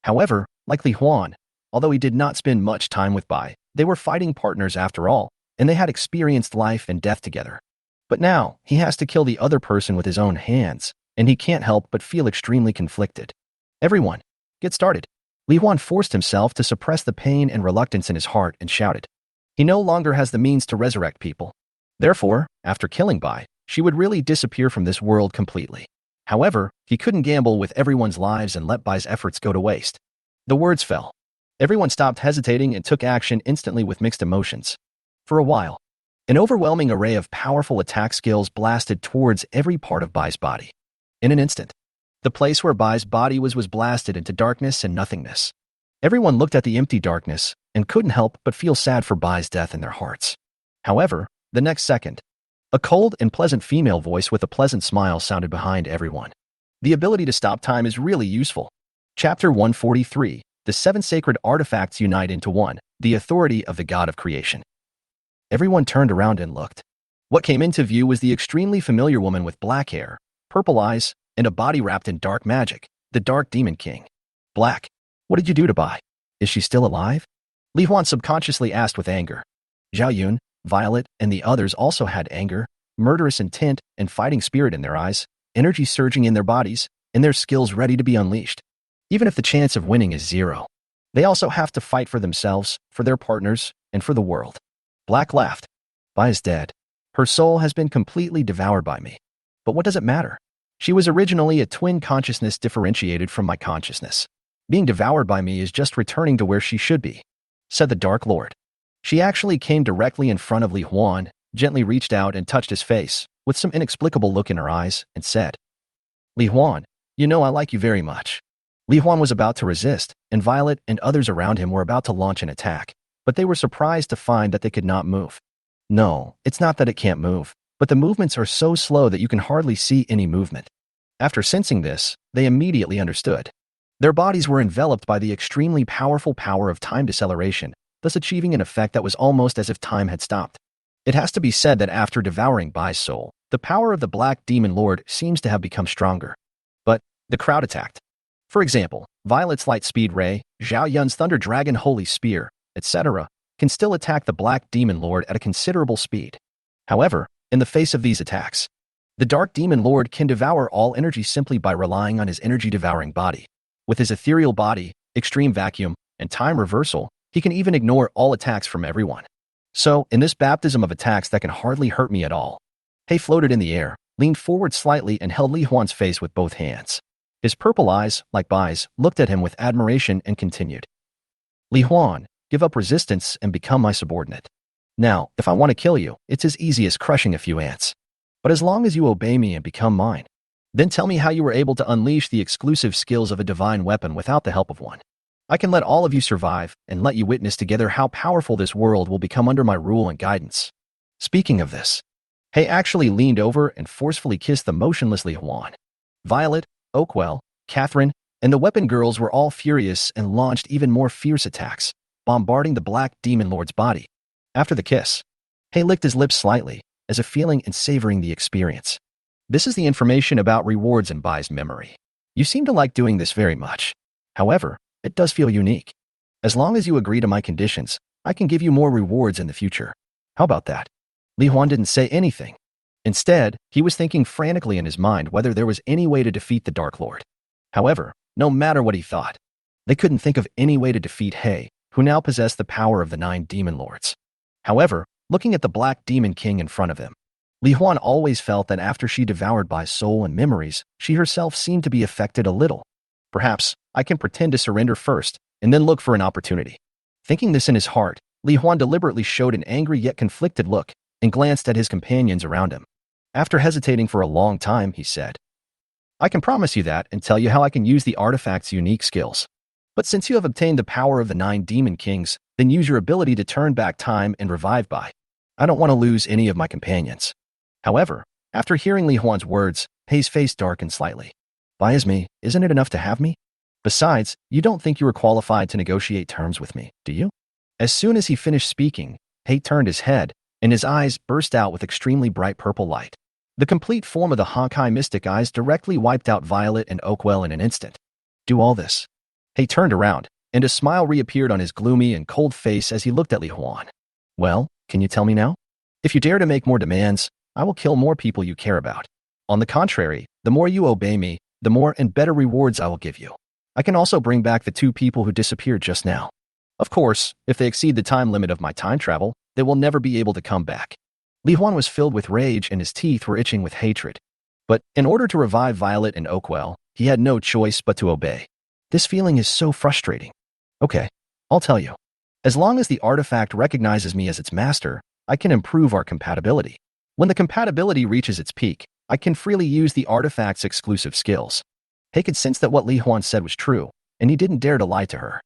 However, like Li Huan, although he did not spend much time with Bai, they were fighting partners after all, and they had experienced life and death together. But now, he has to kill the other person with his own hands, and he can't help but feel extremely conflicted. Everyone, get started. Li Huan forced himself to suppress the pain and reluctance in his heart and shouted. He no longer has the means to resurrect people. Therefore, after killing Bai, she would really disappear from this world completely. However, he couldn't gamble with everyone's lives and let Bai's efforts go to waste. The words fell. Everyone stopped hesitating and took action instantly with mixed emotions. For a while, an overwhelming array of powerful attack skills blasted towards every part of Bai's body. In an instant, the place where Bai's body was blasted into darkness and nothingness. Everyone looked at the empty darkness and couldn't help but feel sad for Bai's death in their hearts. However, the next second, a cold and pleasant female voice with a pleasant smile sounded behind everyone. The ability to stop time is really useful. Chapter 143, The 7 Sacred Artifacts Unite into One, the Authority of the God of Creation. Everyone turned around and looked. What came into view was the extremely familiar woman with black hair, purple eyes, and a body wrapped in dark magic, the Dark Demon King. Black, what did you do to Bai? Is she still alive? Li Huan subconsciously asked with anger. Zhao Yun, Violet, and the others also had anger, murderous intent, and fighting spirit in their eyes, energy surging in their bodies, and their skills ready to be unleashed. Even if the chance of winning is 0, they also have to fight for themselves, for their partners, and for the world. Black laughed. Bai is dead. Her soul has been completely devoured by me. But what does it matter? She was originally a twin consciousness differentiated from my consciousness. Being devoured by me is just returning to where she should be, said the Dark Lord. She actually came directly in front of Li Huan, gently reached out and touched his face, with some inexplicable look in her eyes, and said, Li Huan, you know I like you very much. Li Huan was about to resist, and Violet and others around him were about to launch an attack, but they were surprised to find that they could not move. No, it's not that it can't move, but the movements are so slow that you can hardly see any movement. After sensing this, they immediately understood. Their bodies were enveloped by the extremely powerful power of time deceleration, thus achieving an effect that was almost as if time had stopped. It has to be said that after devouring Bai's soul, the power of the Black Demon Lord seems to have become stronger. But the crowd attacked. For example, Violet's Light Speed Ray, Zhao Yun's Thunder Dragon Holy Spear, etc., can still attack the Black Demon Lord at a considerable speed. However, in the face of these attacks, the Dark Demon Lord can devour all energy simply by relying on his energy-devouring body. With his ethereal body, extreme vacuum, and time reversal, He can even ignore all attacks from everyone. So, in this baptism of attacks that can hardly hurt me at all, He floated in the air, leaned forward slightly and held Li Huan's face with both hands. His purple eyes, like eyes, looked at him with admiration and continued. Li Huan, give up resistance and become my subordinate. Now, if I want to kill you, it's as easy as crushing a few ants. But as long as you obey me and become mine, then tell me how you were able to unleash the exclusive skills of a divine weapon without the help of one. I can let all of you survive and let you witness together how powerful this world will become under my rule and guidance. Speaking of this, He actually leaned over and forcefully kissed the motionless Li Huan. Violet, Oakwell, Catherine, and the weapon girls were all furious and launched even more fierce attacks, bombarding the Black Demon Lord's body. After the kiss, He licked his lips slightly, as if feeling and savoring the experience. This is the information about rewards in Bai's memory. You seem to like doing this very much. However, it does feel unique. As long as you agree to my conditions, I can give you more rewards in the future. How about that? Li Huan didn't say anything. Instead, he was thinking frantically in his mind whether there was any way to defeat the Dark Lord. However, no matter what he thought, they couldn't think of any way to defeat He, who now possessed the power of the 9 Demon Lords. However, looking at the Black Demon King in front of him, Li Huan always felt that after she devoured Bai's soul and memories, she herself seemed to be affected a little. Perhaps, I can pretend to surrender first, and then look for an opportunity. Thinking this in his heart, Li Huan deliberately showed an angry yet conflicted look, and glanced at his companions around him. After hesitating for a long time, he said, I can promise you that and tell you how I can use the artifact's unique skills. But since you have obtained the power of the 9 Demon Kings, then use your ability to turn back time and revive Bai. I don't want to lose any of my companions. However, after hearing Li Huan's words, Hei's face darkened slightly. Bai is me, isn't it enough to have me? Besides, you don't think you are qualified to negotiate terms with me, do you? As soon as he finished speaking, Hei turned his head, and his eyes burst out with extremely bright purple light. The complete form of the Honkai Mystic Eyes directly wiped out Violet and Oakwell in an instant. Do all this. He turned around, and a smile reappeared on his gloomy and cold face as he looked at Li Huan. Well, can you tell me now? If you dare to make more demands, I will kill more people you care about. On the contrary, the more you obey me, the more and better rewards I will give you. I can also bring back the 2 people who disappeared just now. Of course, if they exceed the time limit of my time travel, they will never be able to come back. Li Huan was filled with rage and his teeth were itching with hatred. But in order to revive Violet and Oakwell, he had no choice but to obey. This feeling is so frustrating. Okay, I'll tell you. As long as the artifact recognizes me as its master, I can improve our compatibility. When the compatibility reaches its peak, I can freely use the artifact's exclusive skills. He could sense that what Li Huan said was true, and he didn't dare to lie to her.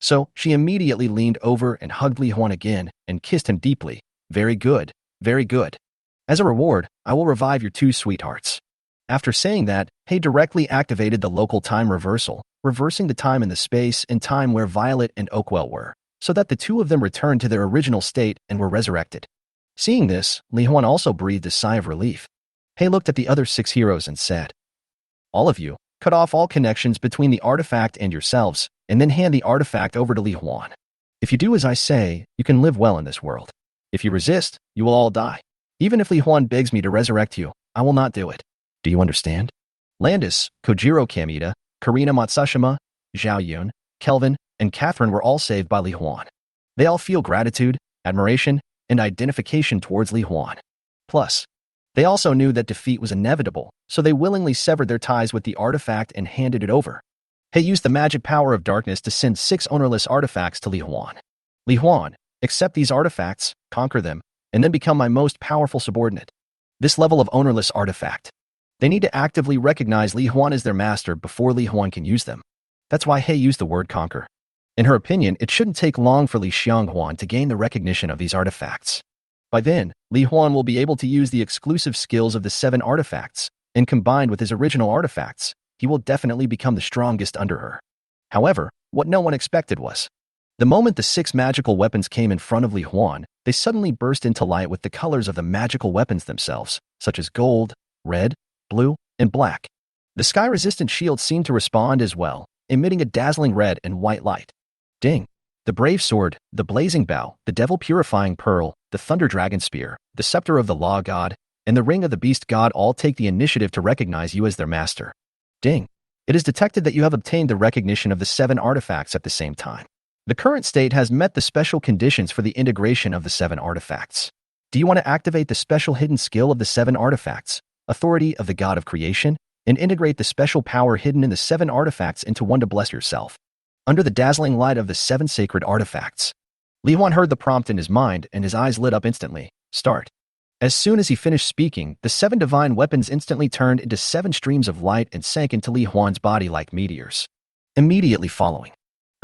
So she immediately leaned over and hugged Li Huan again and kissed him deeply. Very good, very good. As a reward, I will revive your 2 sweethearts. After saying that, He directly activated the local time reversal, reversing the time and the space and time where Violet and Oakwell were, so that the 2 of them returned to their original state and were resurrected. Seeing this, Li Huan also breathed a sigh of relief. He looked at the other 6 heroes and said, All of you, cut off all connections between the artifact and yourselves, and then hand the artifact over to Li Huan. If you do as I say, you can live well in this world. If you resist, you will all die. Even if Li Huan begs me to resurrect you, I will not do it. Do you understand? Landis, Kojiro Kamita, Karina Matsushima, Zhao Yun, Kelvin, and Catherine were all saved by Li Huan. They all feel gratitude, admiration, and identification towards Li Huan. Plus, they also knew that defeat was inevitable, so they willingly severed their ties with the artifact and handed it over. He used the magic power of darkness to send 6 ownerless artifacts to Li Huan. Li Huan, accept these artifacts, conquer them, and then become my most powerful subordinate. This level of ownerless artifact. They need to actively recognize Li Huan as their master before Li Huan can use them. That's why He used the word conquer. In her opinion, it shouldn't take long for Li Xianghuan to gain the recognition of these artifacts. By then, Li Huan will be able to use the exclusive skills of the 7 artifacts, and combined with his original artifacts, he will definitely become the strongest under her. However, what no one expected was, the moment the 6 magical weapons came in front of Li Huan, they suddenly burst into light with the colors of the magical weapons themselves, such as gold, red, blue, and black. The sky-resistant shield seemed to respond as well, emitting a dazzling red and white light. Ding! The brave sword, the blazing bow, the devil-purifying pearl, the thunder dragon spear, the scepter of the law god, and the ring of the beast god all take the initiative to recognize you as their master. Ding! It is detected that you have obtained the recognition of the 7 artifacts at the same time. The current state has met the special conditions for the integration of the 7 artifacts. Do you want to activate the special hidden skill of the 7 artifacts, authority of the god of creation, and integrate the special power hidden in the 7 artifacts into one to bless yourself? Under the dazzling light of the 7 sacred artifacts. Li Huan heard the prompt in his mind, and his eyes lit up instantly. Start. As soon as he finished speaking, the 7 divine weapons instantly turned into 7 streams of light and sank into Li Huan's body like meteors. Immediately following,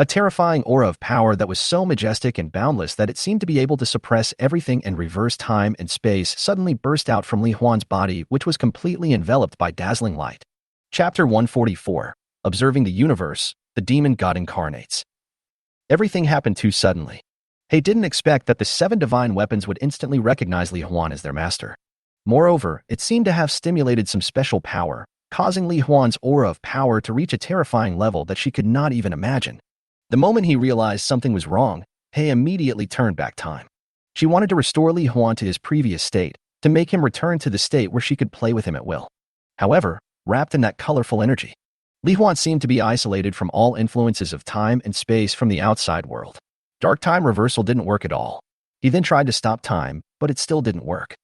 a terrifying aura of power that was so majestic and boundless that it seemed to be able to suppress everything and reverse time and space suddenly burst out from Li Huan's body, which was completely enveloped by dazzling light. Chapter 144. Observing the universe, the demon god incarnates. Everything happened too suddenly. He didn't expect that the 7 divine weapons would instantly recognize Li Huan as their master. Moreover, it seemed to have stimulated some special power, causing Li Huan's aura of power to reach a terrifying level that she could not even imagine. The moment he realized something was wrong, He immediately turned back time. She wanted to restore Li Huan to his previous state, to make him return to the state where she could play with him at will. However, wrapped in that colorful energy, Li Huan seemed to be isolated from all influences of time and space from the outside world. Dark time reversal didn't work at all. He then tried to stop time, but it still didn't work.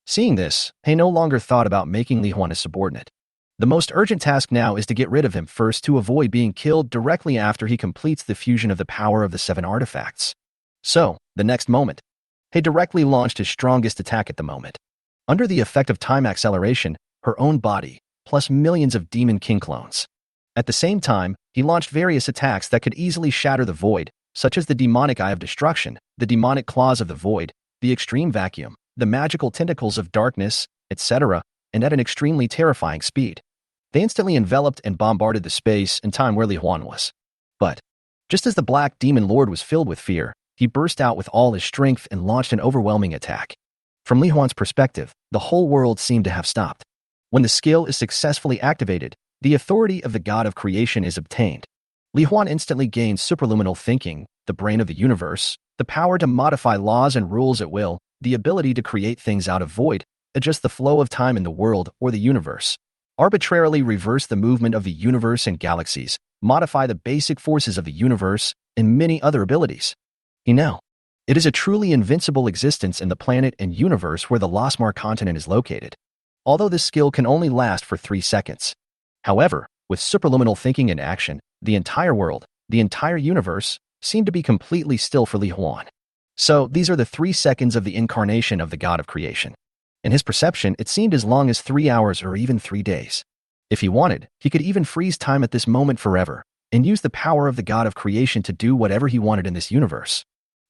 Seeing this, He no longer thought about making Li Huan his subordinate. The most urgent task now is to get rid of him first to avoid being killed directly after he completes the fusion of the power of the 7 artifacts. So, the next moment, he directly launched his strongest attack at the moment. Under the effect of time acceleration, her own body, plus millions of Demon King clones. At the same time, he launched various attacks that could easily shatter the void, such as the demonic eye of destruction, the demonic claws of the void, the extreme vacuum, the magical tentacles of darkness, etc., and at an extremely terrifying speed. They instantly enveloped and bombarded the space and time where Li Huan was. But, just as the Black Demon Lord was filled with fear, he burst out with all his strength and launched an overwhelming attack. From Li Huan's perspective, the whole world seemed to have stopped. When the skill is successfully activated, the authority of the God of Creation is obtained. Li Huan instantly gained supraliminal thinking, the brain of the universe, the power to modify laws and rules at will, the ability to create things out of void, adjust the flow of time in the world or the universe, arbitrarily reverse the movement of the universe and galaxies, modify the basic forces of the universe, and many other abilities. It is a truly invincible existence in the planet and universe where the Losmar continent is located. Although this skill can only last for 3 seconds. However, with supraliminal thinking in action, the entire world, the entire universe, seemed to be completely still for Li Huan. So, these are the 3 seconds of the incarnation of the God of Creation. In his perception, it seemed as long as 3 hours or even 3 days. If he wanted, he could even freeze time at this moment forever, and use the power of the God of Creation to do whatever he wanted in this universe.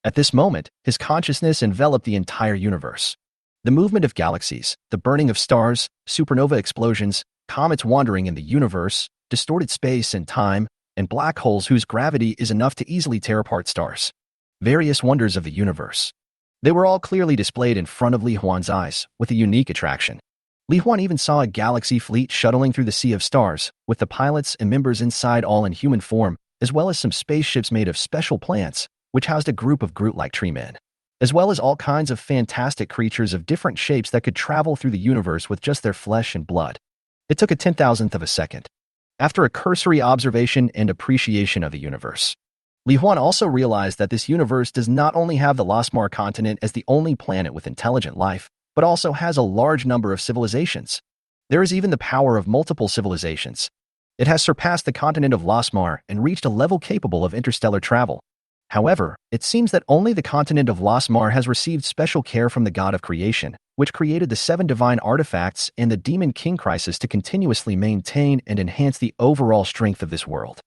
At this moment, his consciousness enveloped the entire universe. The movement of galaxies, the burning of stars, supernova explosions, comets wandering in the universe, distorted space and time, and black holes whose gravity is enough to easily tear apart stars. Various wonders of the universe. They were all clearly displayed in front of Li Huan's eyes, with a unique attraction. Li Huan even saw a galaxy fleet shuttling through the sea of stars, with the pilots and members inside all in human form, as well as some spaceships made of special plants, which housed a group of Groot-like tree men, as well as all kinds of fantastic creatures of different shapes that could travel through the universe with just their flesh and blood. It took a 10,000th of a second. After a cursory observation and appreciation of the universe, Li Huan also realized that this universe does not only have the Losmar continent as the only planet with intelligent life, but also has a large number of civilizations. There is even the power of multiple civilizations. It has surpassed the continent of Losmar and reached a level capable of interstellar travel. However, it seems that only the continent of Losmar has received special care from the God of Creation, which created the 7 divine artifacts and the Demon King crisis to continuously maintain and enhance the overall strength of this world.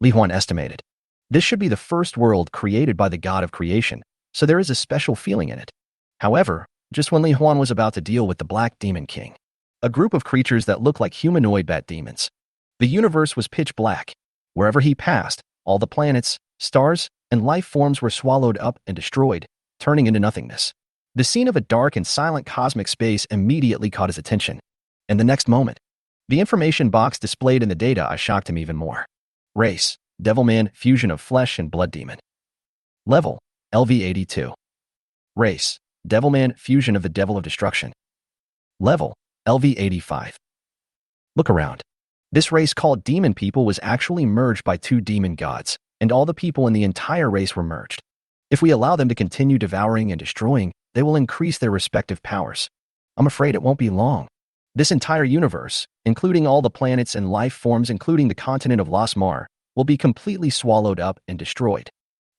Li Huan estimated. This should be the first world created by the God of Creation, so there is a special feeling in it. However, just when Li Huan was about to deal with the Black Demon King, a group of creatures that looked like humanoid bat demons, the universe was pitch black. Wherever he passed, all the planets, stars, and life forms were swallowed up and destroyed, turning into nothingness. The scene of a dark and silent cosmic space immediately caught his attention. And the next moment, the information box displayed in the data shocked him even more. Race, Devilman, fusion of flesh and blood demon. Level, LV82. Race, Devilman, fusion of the devil of destruction. Level, LV85. Look around. This race called demon people was actually merged by 2 demon gods, and all the people in the entire race were merged. If we allow them to continue devouring and destroying, they will increase their respective powers. I'm afraid it won't be long. This entire universe, including all the planets and life forms including the continent of Las Mar, will be completely swallowed up and destroyed.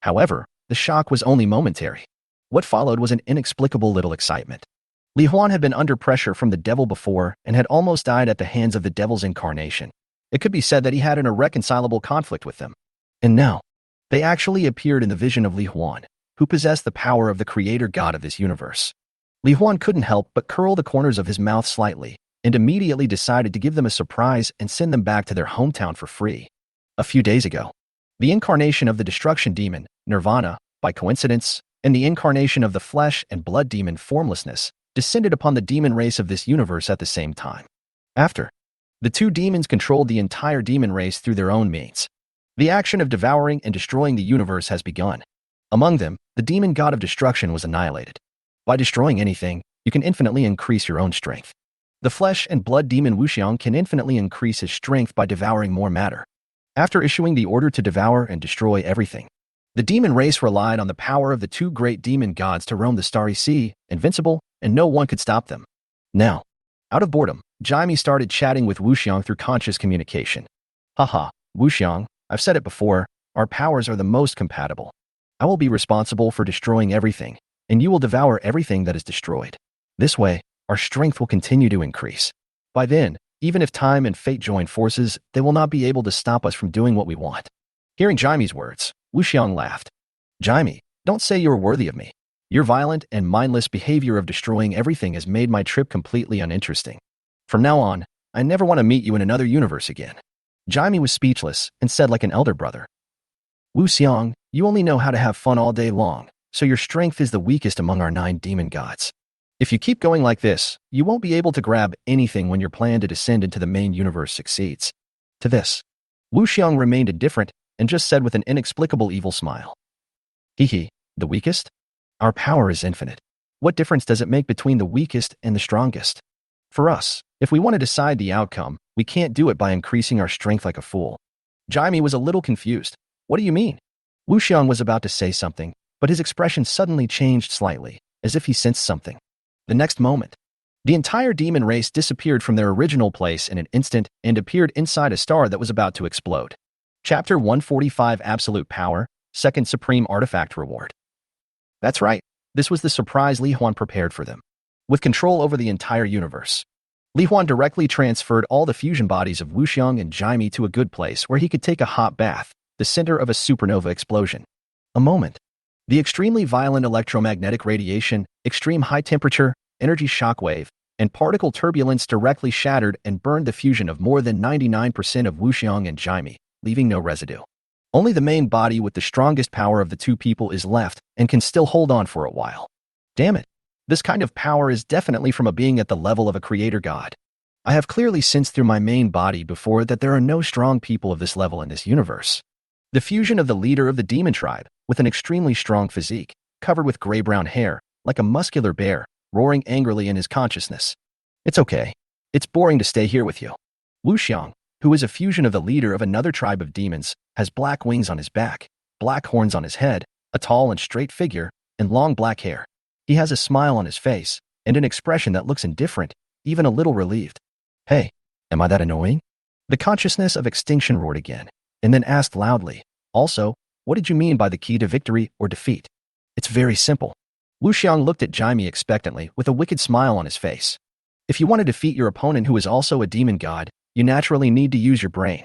However, the shock was only momentary. What followed was an inexplicable little excitement. Li Huan had been under pressure from the devil before and had almost died at the hands of the devil's incarnation. It could be said that he had an irreconcilable conflict with them. And now, they actually appeared in the vision of Li Huan, who possessed the power of the creator god of this universe. Li Huan couldn't help but curl the corners of his mouth slightly and immediately decided to give them a surprise and send them back to their hometown for free. A few days ago, the incarnation of the destruction demon, Nirvana, by coincidence, and the incarnation of the flesh and blood demon, Formlessness, descended upon the demon race of this universe at the same time. After, the two demons controlled the entire demon race through their own means. The action of devouring and destroying the universe has begun. Among them, the demon god of destruction was annihilated. By destroying anything, you can infinitely increase your own strength. The flesh and blood demon Wuxiang can infinitely increase his strength by devouring more matter. After issuing the order to devour and destroy everything, the demon race relied on the power of the two great demon gods to roam the starry sea, invincible, and no one could stop them. Now, out of boredom, Jaime started chatting with Wuxiang through conscious communication. Haha, Wuxiang, I've said it before, our powers are the most compatible. I will be responsible for destroying everything, and you will devour everything that is destroyed. This way, our strength will continue to increase. By then, even if time and fate join forces, they will not be able to stop us from doing what we want. Hearing Jaime's words, Wuxiang laughed. Jaime, don't say you are worthy of me. Your violent and mindless behavior of destroying everything has made my trip completely uninteresting. From now on, I never want to meet you in another universe again. Jaime was speechless and said like an elder brother. Wuxiang, you only know how to have fun all day long, so your strength is the weakest among our 9 demon gods. If you keep going like this, you won't be able to grab anything when your plan to descend into the main universe succeeds. To this, Wuxiang remained indifferent and just said with an inexplicable evil smile. Hehe, the weakest? Our power is infinite. What difference does it make between the weakest and the strongest? For us, if we want to decide the outcome, we can't do it by increasing our strength like a fool. Jaime was a little confused. What do you mean? Wuxiang was about to say something, but his expression suddenly changed slightly, as if he sensed something. The next moment, the entire demon race disappeared from their original place in an instant and appeared inside a star that was about to explode. Chapter 145 Absolute Power, Second Supreme Artifact Reward. That's right, this was the surprise Li Huan prepared for them. With control over the entire universe, Li Huan directly transferred all the fusion bodies of Wuxiang and Jaime to a good place where he could take a hot bath, the center of a supernova explosion. A moment. The extremely violent electromagnetic radiation, extreme high temperature, energy shockwave, and particle turbulence directly shattered and burned the fusion of more than 99% of Wuxiang and Jaime, leaving no residue. Only the main body with the strongest power of the two people is left and can still hold on for a while. Damn it. This kind of power is definitely from a being at the level of a creator god. I have clearly sensed through my main body before that there are no strong people of this level in this universe. The fusion of the leader of the demon tribe, with an extremely strong physique, covered with gray-brown hair, like a muscular bear, roaring angrily in his consciousness. It's okay. It's boring to stay here with you. Wuxiang, who is a fusion of the leader of another tribe of demons, has black wings on his back, black horns on his head, a tall and straight figure, and long black hair. He has a smile on his face, and an expression that looks indifferent, even a little relieved. Hey, am I that annoying? The consciousness of extinction roared again, and then asked loudly, also, what did you mean by the key to victory or defeat? It's very simple. Wuxiang looked at Jaime expectantly with a wicked smile on his face. If you want to defeat your opponent who is also a demon god, you naturally need to use your brain.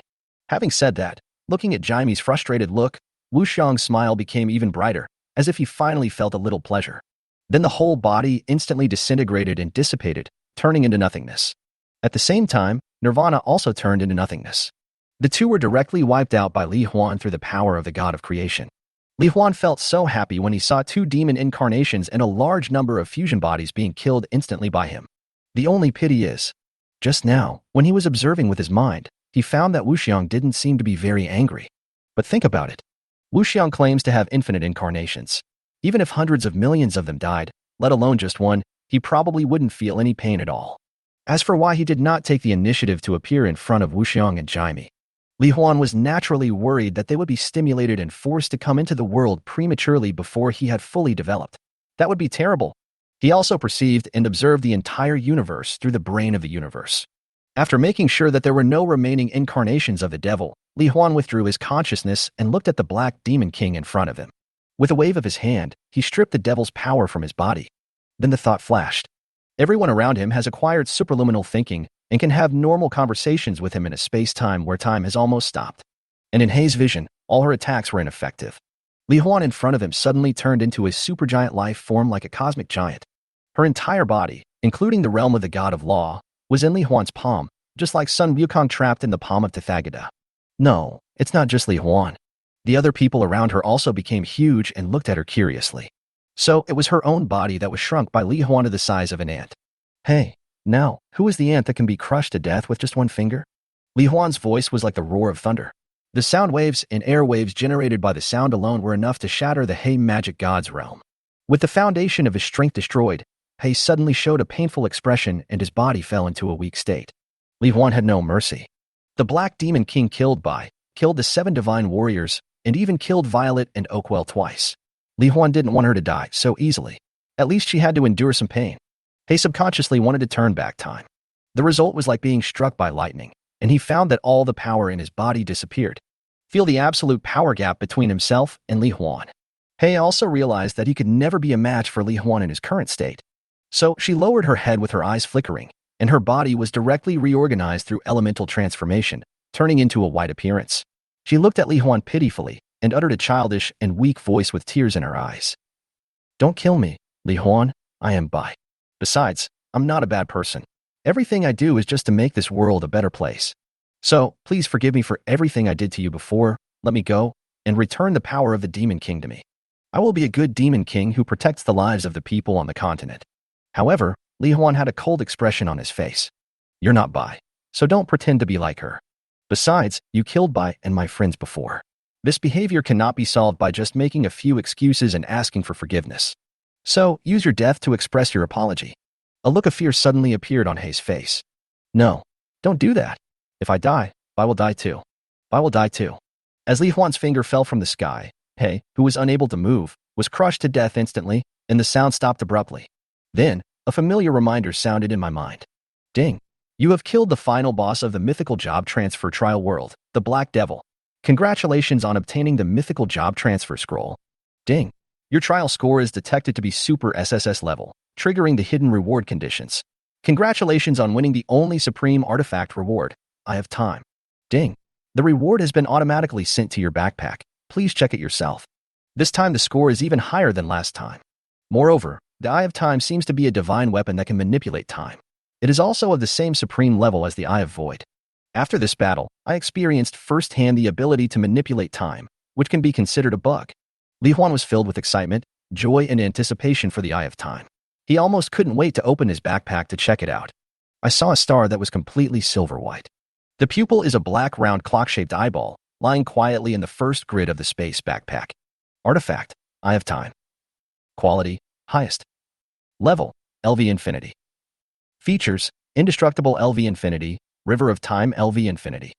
Having said that, looking at Jaime's frustrated look, Wuxiang's smile became even brighter, as if he finally felt a little pleasure. Then the whole body instantly disintegrated and dissipated, turning into nothingness. At the same time, Nirvana also turned into nothingness. The two were directly wiped out by Li Huan through the power of the god of creation. Li Huan felt so happy when he saw 2 demon incarnations and a large number of fusion bodies being killed instantly by him. The only pity is, just now, when he was observing with his mind, he found that Wuxiang didn't seem to be very angry. But think about it. Wuxiang claims to have infinite incarnations. Even if hundreds of millions of them died, let alone just one, he probably wouldn't feel any pain at all. As for why he did not take the initiative to appear in front of Wuxiang and Jaime, Li Huan was naturally worried that they would be stimulated and forced to come into the world prematurely before he had fully developed. That would be terrible. He also perceived and observed the entire universe through the brain of the universe. After making sure that there were no remaining incarnations of the devil, Li Huan withdrew his consciousness and looked at the Black Demon King in front of him. With a wave of his hand, he stripped the devil's power from his body. Then the thought flashed. Everyone around him has acquired superluminal thinking and can have normal conversations with him in a space-time where time has almost stopped. And in Hei's vision, all her attacks were ineffective. Li Huan in front of him suddenly turned into a supergiant life form like a cosmic giant. Her entire body, including the realm of the god of law, was in Li Huan's palm, just like Sun Wukong trapped in the palm of Tathagata. No, it's not just Li Huan. The other people around her also became huge and looked at her curiously. So it was her own body that was shrunk by Li Huan to the size of an ant. Hey, now, who is the ant that can be crushed to death with just one finger? Li Huan's voice was like the roar of thunder. The sound waves and air waves generated by the sound alone were enough to shatter the Hei magic god's realm. With the foundation of his strength destroyed, Hei suddenly showed a painful expression and his body fell into a weak state. Li Huan had no mercy. The Black Demon King killed the 7 divine warriors, and even killed Violet and Oakwell twice. Li Huan didn't want her to die so easily. At least she had to endure some pain. He subconsciously wanted to turn back time. The result was like being struck by lightning, and he found that all the power in his body disappeared. Feel the absolute power gap between himself and Li Huan. He also realized that he could never be a match for Li Huan in his current state. So she lowered her head with her eyes flickering, and her body was directly reorganized through elemental transformation, turning into a white appearance. She looked at Li Huan pitifully and uttered a childish and weak voice with tears in her eyes. Don't kill me, Li Huan. I am Bai. Besides, I'm not a bad person. Everything I do is just to make this world a better place. So, please forgive me for everything I did to you before, let me go, and return the power of the Demon King to me. I will be a good Demon King who protects the lives of the people on the continent. However, Li Huan had a cold expression on his face. You're not Bai, so don't pretend to be like her. Besides, you killed Bai and my friends before. This behavior cannot be solved by just making a few excuses and asking for forgiveness. So, use your death to express your apology. A look of fear suddenly appeared on Hei's face. No, don't do that. If I die, Bai will die too. Bai will die too. As Li Huan's finger fell from the sky, Hei, who was unable to move, was crushed to death instantly, and the sound stopped abruptly. Then, a familiar reminder sounded in my mind. Ding. You have killed the final boss of the mythical job transfer trial world, the Black Devil. Congratulations on obtaining the mythical job transfer scroll. Ding. Your trial score is detected to be Super SSS level, triggering the hidden reward conditions. Congratulations on winning the only supreme artifact reward. I have time. Ding. The reward has been automatically sent to your backpack. Please check it yourself. This time the score is even higher than last time. Moreover, the Eye of Time seems to be a divine weapon that can manipulate time. It is also of the same supreme level as the Eye of Void. After this battle, I experienced firsthand the ability to manipulate time, which can be considered a bug. Li Huan was filled with excitement, joy, and anticipation for the Eye of Time. He almost couldn't wait to open his backpack to check it out. I saw a star that was completely silver-white. The pupil is a black round clock-shaped eyeball, lying quietly in the first grid of the space backpack. Artifact, Eye of Time. Quality, highest. Level, LV Infinity. Features, indestructible LV Infinity, River of Time LV Infinity.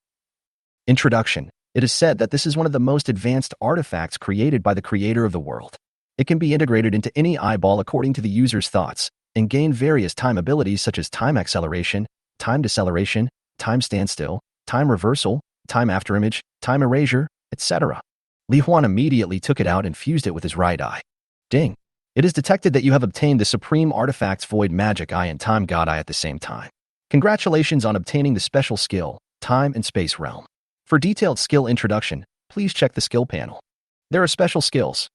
Introduction. It is said that this is one of the most advanced artifacts created by the creator of the world. It can be integrated into any eyeball according to the user's thoughts, and gain various time abilities such as time acceleration, time deceleration, time standstill, time reversal, time afterimage, time erasure, etc. Li Huan immediately took it out and fused it with his right eye. Ding. It is detected that you have obtained the Supreme Artifact's Void Magic Eye and Time God Eye at the same time. Congratulations on obtaining the special skill, Time and Space Realm. For detailed skill introduction, please check the skill panel. There are special skills.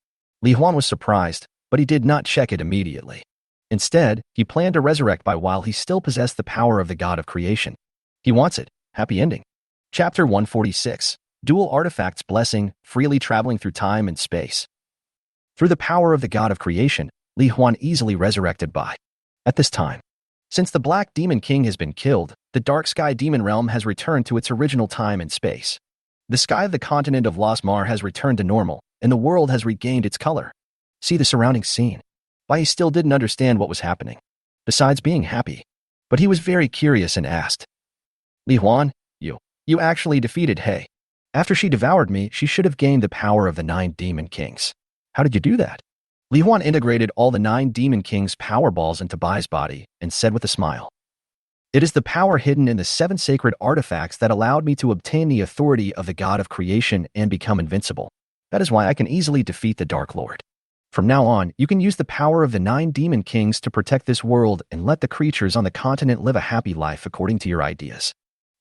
Li Huan was surprised, but he did not check it immediately. Instead, he planned to resurrect Bai while he still possessed the power of the God of Creation. He wants it. Happy ending. Chapter 146. Dual Artifacts Blessing, freely traveling through time and space. Through the power of the God of Creation, Li Huan easily resurrected Bai. At this time, since the Black Demon King has been killed, the Dark Sky Demon Realm has returned to its original time and space. The sky of the continent of Lost Mar has returned to normal, and the world has regained its color. See the surrounding scene. Bai still didn't understand what was happening, besides being happy. But he was very curious and asked, Li Huan, you actually defeated Hei. After she devoured me, she should have gained the power of the 9 demon kings. How did you do that? Li Huan integrated all the 9 demon kings' power balls into Bai's body and said with a smile, "It is the power hidden in the 7 sacred artifacts that allowed me to obtain the authority of the god of creation and become invincible. That is why I can easily defeat the Dark Lord. From now on, you can use the power of the 9 demon kings to protect this world and let the creatures on the continent live a happy life according to your ideas."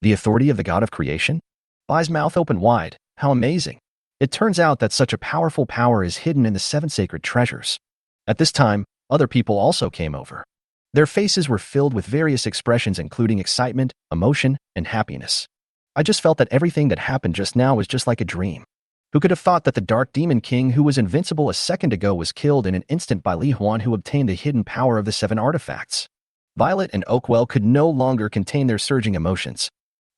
The authority of the god of creation? Bai's mouth opened wide. How amazing. It turns out that such a powerful power is hidden in the 7 sacred treasures. At this time, other people also came over. Their faces were filled with various expressions including excitement, emotion, and happiness. I just felt that everything that happened just now was just like a dream. Who could have thought that the Dark Demon King who was invincible a second ago was killed in an instant by Li Huan who obtained the hidden power of the 7 artifacts? Violet and Oakwell could no longer contain their surging emotions.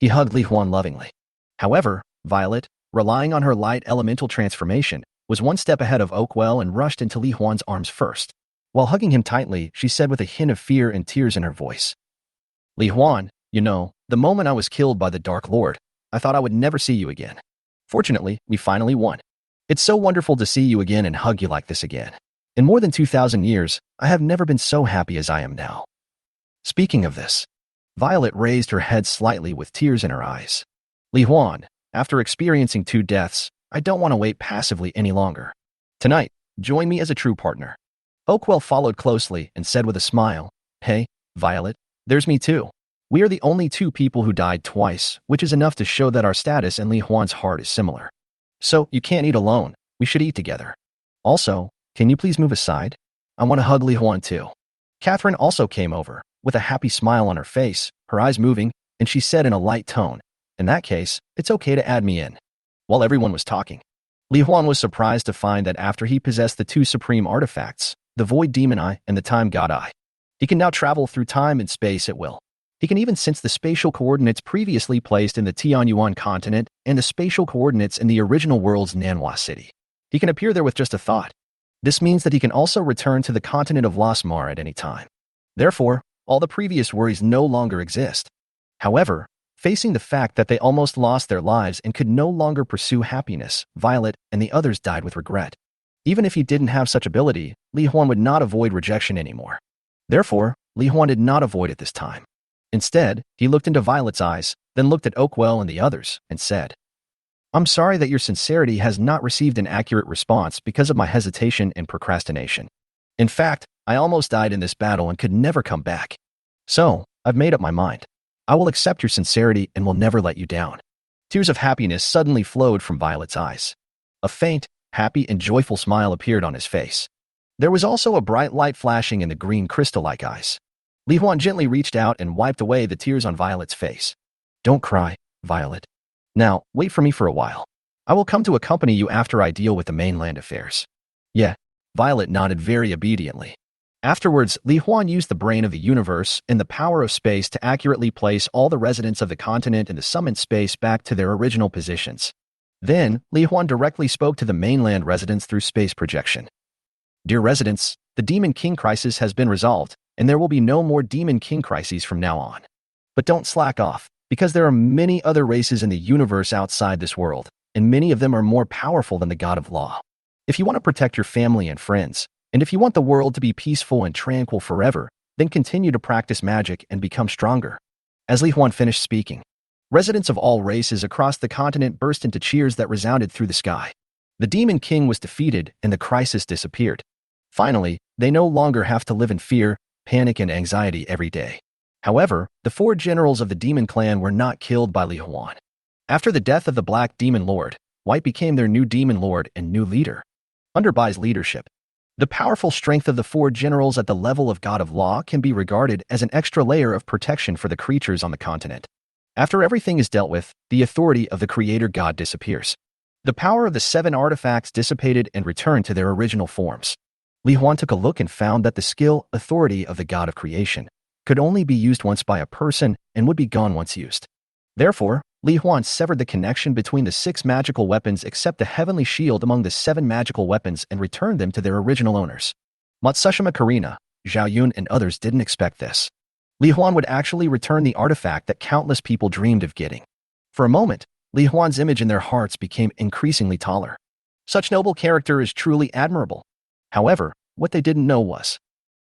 He hugged Li Huan lovingly. However, Violet, relying on her light elemental transformation, was one step ahead of Oakwell and rushed into Li Huan's arms first. While hugging him tightly, she said with a hint of fear and tears in her voice, "Li Huan, you know, the moment I was killed by the Dark Lord, I thought I would never see you again. Fortunately, we finally won. It's so wonderful to see you again and hug you like this again. In more than 2,000 years, I have never been so happy as I am now." Speaking of this, Violet raised her head slightly with tears in her eyes. "Li Huan, after experiencing 2 deaths, I don't want to wait passively any longer. Tonight, join me as a true partner." Oakwell followed closely and said with a smile, "Hey, Violet, there's me too. We are the only 2 people who died twice, which is enough to show that our status and Li Huan's heart is similar. So, you can't eat alone. We should eat together. Also, can you please move aside? I want to hug Li Huan too." Catherine also came over, with a happy smile on her face, her eyes moving, and she said in a light tone, "In that case, it's okay to add me in." While everyone was talking, Li Huan was surprised to find that after he possessed the 2 supreme artifacts, the Void Demon Eye and the Time God Eye, he can now travel through time and space at will. He can even sense the spatial coordinates previously placed in the Tianyuan continent and the spatial coordinates in the original world's Manhwa city. He can appear there with just a thought. This means that he can also return to the continent of Lasmar at any time. Therefore, all the previous worries no longer exist. However, facing the fact that they almost lost their lives and could no longer pursue happiness, Violet and the others died with regret. Even if he didn't have such ability, Li Huan would not avoid rejection anymore. Therefore, Li Huan did not avoid it this time. Instead, he looked into Violet's eyes, then looked at Oakwell and the others, and said, "I'm sorry that your sincerity has not received an accurate response because of my hesitation and procrastination. In fact, I almost died in this battle and could never come back. So, I've made up my mind. I will accept your sincerity and will never let you down." Tears of happiness suddenly flowed from Violet's eyes. A faint, happy and joyful smile appeared on his face. There was also a bright light flashing in the green crystal-like eyes. Li Huan gently reached out and wiped away the tears on Violet's face. "Don't cry, Violet. Now, wait for me for a while. I will come to accompany you after I deal with the mainland affairs." "Yeah." Violet nodded very obediently. Afterwards, Li Huan used the brain of the universe and the power of space to accurately place all the residents of the continent in the summoned space back to their original positions. Then, Li Huan directly spoke to the mainland residents through space projection. "Dear residents, the Demon King crisis has been resolved, and there will be no more Demon King crises from now on. But don't slack off, because there are many other races in the universe outside this world, and many of them are more powerful than the God of Law. If you want to protect your family and friends, and if you want the world to be peaceful and tranquil forever, then continue to practice magic and become stronger." As Li Huan finished speaking, residents of all races across the continent burst into cheers that resounded through the sky. The Demon King was defeated and the crisis disappeared. Finally, they no longer have to live in fear, panic, and anxiety every day. However, the 4 generals of the Demon Clan were not killed by Li Huan. After the death of the Black Demon Lord, White became their new Demon Lord and new leader. Under Bai's leadership, the powerful strength of the 4 generals at the level of God of Law can be regarded as an extra layer of protection for the creatures on the continent. After everything is dealt with, the authority of the Creator God disappears. The power of the 7 artifacts dissipated and returned to their original forms. Li Huan took a look and found that the skill, authority of the God of creation, could only be used once by a person and would be gone once used. Therefore, Li Huan severed the connection between the 6 magical weapons except the heavenly shield among the 7 magical weapons and returned them to their original owners. Matsushima Karina, Zhao Yun and others didn't expect this. Li Huan would actually return the artifact that countless people dreamed of getting. For a moment, Li Huan's image in their hearts became increasingly taller. Such noble character is truly admirable. However, what they didn't know was,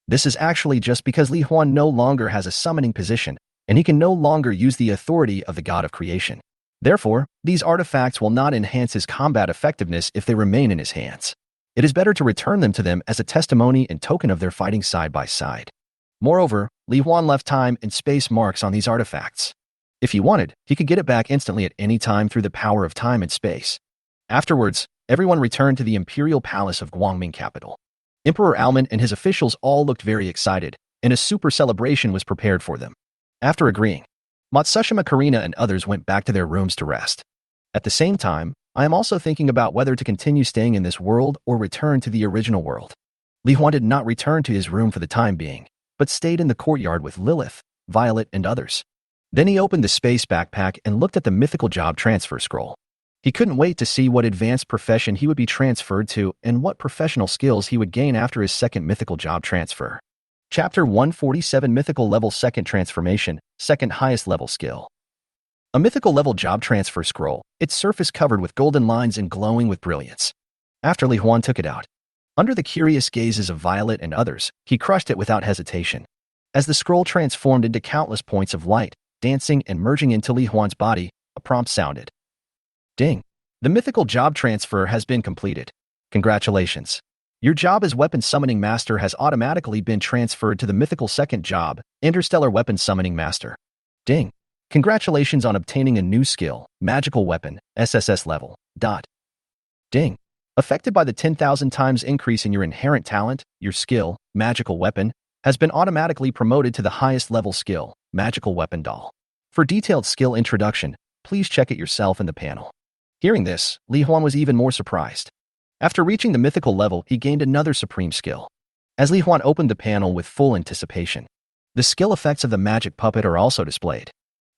this is actually just because Li Huan no longer has a summoning position, and he can no longer use the authority of the god of creation. Therefore, these artifacts will not enhance his combat effectiveness if they remain in his hands. It is better to return them to them as a testimony and token of their fighting side by side. Moreover, Li Huan left time and space marks on these artifacts. If he wanted, he could get it back instantly at any time through the power of time and space. Afterwards, everyone returned to the imperial palace of Guangming capital. Emperor Alman and his officials all looked very excited, and a super celebration was prepared for them. After agreeing, Matsushima Karina and others went back to their rooms to rest. At the same time, I am also thinking about whether to continue staying in this world or return to the original world. Li Huan did not return to his room for the time being, but stayed in the courtyard with Lilith, Violet, and others. Then he opened the space backpack and looked at the mythical job transfer scroll. He couldn't wait to see what advanced profession he would be transferred to and what professional skills he would gain after his second mythical job transfer. Chapter 147 Mythical Level Second Transformation, Second Highest Level Skill. A mythical level job transfer scroll, its surface covered with golden lines and glowing with brilliance. After Li Huan took it out, under the curious gazes of Violet and others, he crushed it without hesitation. As the scroll transformed into countless points of light, dancing and merging into Li Huan's body, a prompt sounded. Ding! The mythical job transfer has been completed. Congratulations. Your job as Weapon Summoning Master has automatically been transferred to the mythical second job, Interstellar Weapon Summoning Master. Ding! Congratulations on obtaining a new skill, Magical Weapon, SSS level. Ding! Affected by the 10,000 times increase in your inherent talent, your skill, Magical Weapon, has been automatically promoted to the highest level skill, Magical Weapon Doll. For detailed skill introduction, please check it yourself in the panel. Hearing this, Li Huan was even more surprised. After reaching the mythical level, he gained another supreme skill. As Li Huan opened the panel with full anticipation, the skill effects of the magic puppet are also displayed.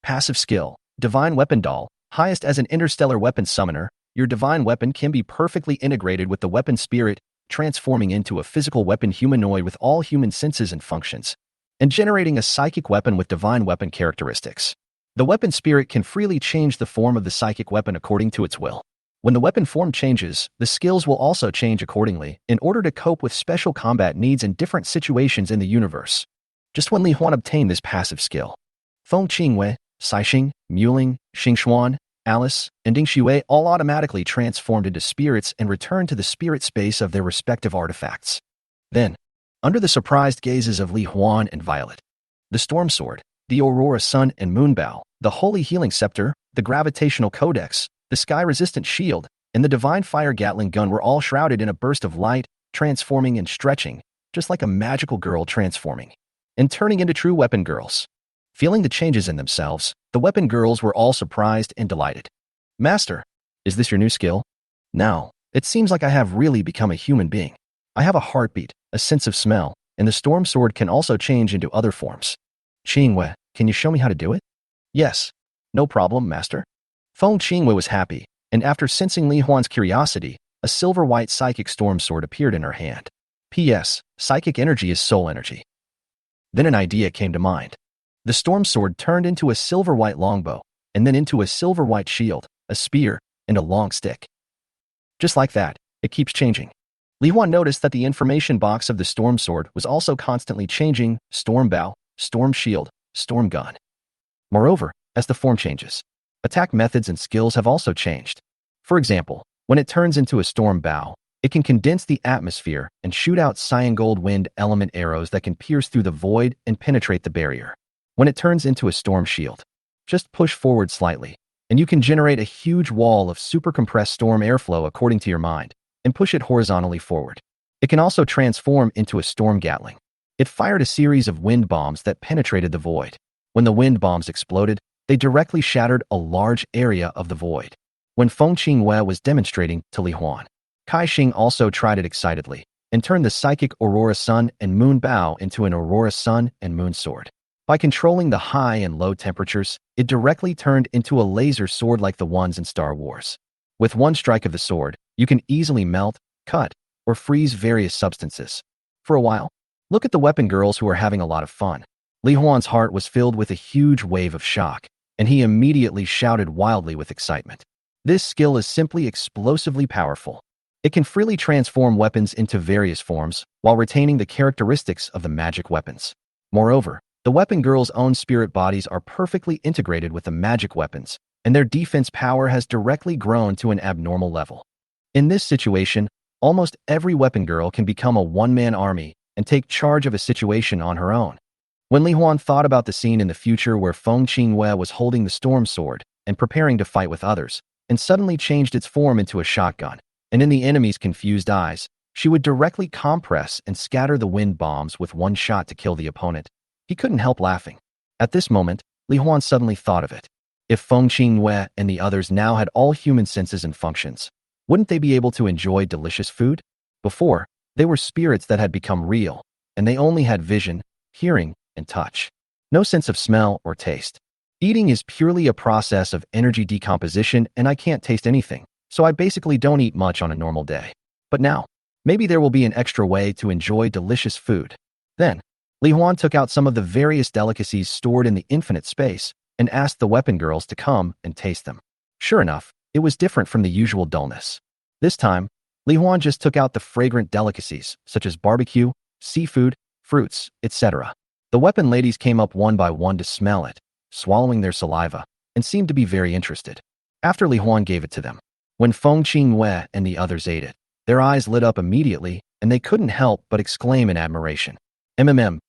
Passive skill, Divine Weapon Doll, highest as an interstellar weapon summoner, your divine weapon can be perfectly integrated with the weapon spirit, transforming into a physical weapon humanoid with all human senses and functions, and generating a psychic weapon with divine weapon characteristics. The weapon spirit can freely change the form of the psychic weapon according to its will. When the weapon form changes, the skills will also change accordingly in order to cope with special combat needs in different situations in the universe. Just when Li Huan obtained this passive skill, Feng Qingwei, Saixing, Muling, Xingxuan, Alice, and Ding Xuwei all automatically transformed into spirits and returned to the spirit space of their respective artifacts. Then, under the surprised gazes of Li Huan and Violet, the Storm Sword, the Aurora Sun and Moon Bow, the Holy Healing Scepter, the Gravitational Codex, the Sky-Resistant Shield, and the Divine Fire Gatling Gun were all shrouded in a burst of light, transforming and stretching, just like a magical girl transforming, and turning into true weapon girls. Feeling the changes in themselves, the weapon girls were all surprised and delighted. Master, is this your new skill? Now, it seems like I have really become a human being. I have a heartbeat, a sense of smell, and the Storm Sword can also change into other forms. Qingwei, can you show me how to do it? Yes. No problem, Master. Feng Qingwei was happy, and after sensing Li Huan's curiosity, a silver-white psychic storm sword appeared in her hand. P.S. Psychic energy is soul energy. Then an idea came to mind. The storm sword turned into a silver-white longbow, and then into a silver-white shield, a spear, and a long stick. Just like that, it keeps changing. Li Huan noticed that the information box of the storm sword was also constantly changing: storm bow, storm shield, storm gun. Moreover, as the form changes, attack methods and skills have also changed. For example, when it turns into a storm bow, it can condense the atmosphere and shoot out cyan gold wind element arrows that can pierce through the void and penetrate the barrier. When it turns into a storm shield, just push forward slightly, and you can generate a huge wall of super compressed storm airflow according to your mind, and push it horizontally forward. It can also transform into a storm gatling. It fired a series of wind bombs that penetrated the void. When the wind bombs exploded, they directly shattered a large area of the void. When Feng Qingwei was demonstrating to Li Huan, Kai Xing also tried it excitedly, and turned the psychic Aurora Sun and Moon Bow into an Aurora Sun and Moon Sword. By controlling the high and low temperatures, it directly turned into a laser sword like the ones in Star Wars. With one strike of the sword, you can easily melt, cut, or freeze various substances. For a while, look at the weapon girls who are having a lot of fun. Li Huan's heart was filled with a huge wave of shock. and he immediately shouted wildly with excitement. This skill is simply explosively powerful. It can freely transform weapons into various forms while retaining the characteristics of the magic weapons. Moreover, the weapon girl's own spirit bodies are perfectly integrated with the magic weapons, and their defense power has directly grown to an abnormal level. In this situation, almost every weapon girl can become a one-man army and take charge of a situation on her own. When Li Huan thought about the scene in the future where Feng Qingwei was holding the storm sword and preparing to fight with others, and suddenly changed its form into a shotgun, and in the enemy's confused eyes, she would directly compress and scatter the wind bombs with one shot to kill the opponent, he couldn't help laughing. At this moment, Li Huan suddenly thought of it. If Feng Qingwei and the others now had all human senses and functions, wouldn't they be able to enjoy delicious food? Before, they were spirits that had become real, and they only had vision, hearing, and touch. No sense of smell or taste. Eating is purely a process of energy decomposition, and I can't taste anything, so I basically don't eat much on a normal day. But now, maybe there will be an extra way to enjoy delicious food. Then, Li Huan took out some of the various delicacies stored in the infinite space and asked the weapon girls to come and taste them. Sure enough, it was different from the usual dullness. This time, Li Huan just took out the fragrant delicacies, such as barbecue, seafood, fruits, etc. The weapon ladies came up one by one to smell it, swallowing their saliva, and seemed to be very interested. After Li Huan gave it to them, when Feng Qingwei and the others ate it, their eyes lit up immediately, and they couldn't help but exclaim in admiration.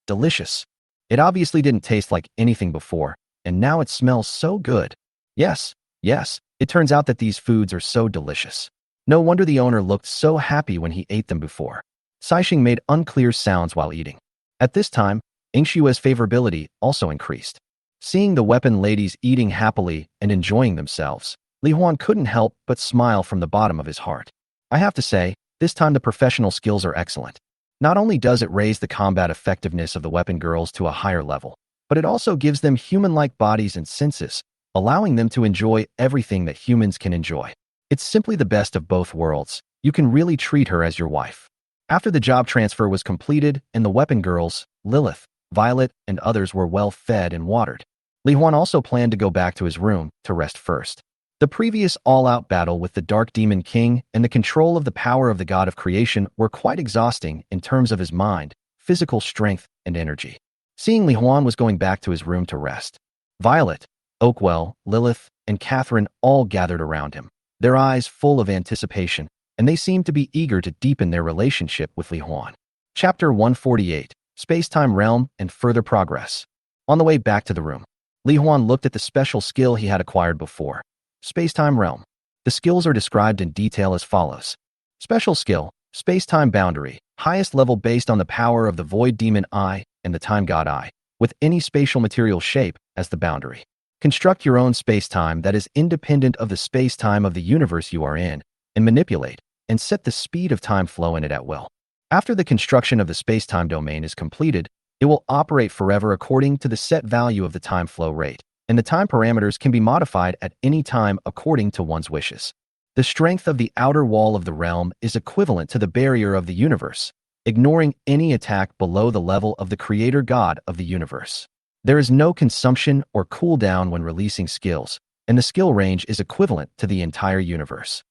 Delicious. It obviously didn't taste like anything before, and now it smells so good. Yes, it turns out that these foods are so delicious. No wonder the owner looked so happy when he ate them before. Saixing made unclear sounds while eating. At this time, Yingshue's favorability also increased. Seeing the weapon ladies eating happily and enjoying themselves, Li Huan couldn't help but smile from the bottom of his heart. I have to say, this time the professional skills are excellent. Not only does it raise the combat effectiveness of the weapon girls to a higher level, but it also gives them human-like bodies and senses, allowing them to enjoy everything that humans can enjoy. It's simply the best of both worlds. You can really treat her as your wife. After the job transfer was completed and the weapon girls, Lilith, Violet, and others were well fed and watered, Li Huan also planned to go back to his room to rest first. The previous all-out battle with the Dark Demon King and the control of the power of the God of Creation were quite exhausting in terms of his mind, physical strength, and energy. Seeing Li Huan was going back to his room to rest, Violet, Oakwell, Lilith, and Catherine all gathered around him, their eyes full of anticipation, and they seemed to be eager to deepen their relationship with Li Huan. Chapter 148, Space-Time Realm and Further Progress. On the way back to the room, Li Huan looked at the special skill he had acquired before. Space-Time Realm. The skills are described in detail as follows. Special skill, Space-Time Boundary, highest level based on the power of the Void Demon Eye and the Time God Eye, with any spatial material shape as the boundary. Construct your own space-time that is independent of the space-time of the universe you are in, and manipulate and set the speed of time flow in it at will. After the construction of the space-time domain is completed, it will operate forever according to the set value of the time flow rate, and the time parameters can be modified at any time according to one's wishes. The strength of the outer wall of the realm is equivalent to the barrier of the universe, ignoring any attack below the level of the creator god of the universe. There is no consumption or cooldown when releasing skills, and the skill range is equivalent to the entire universe.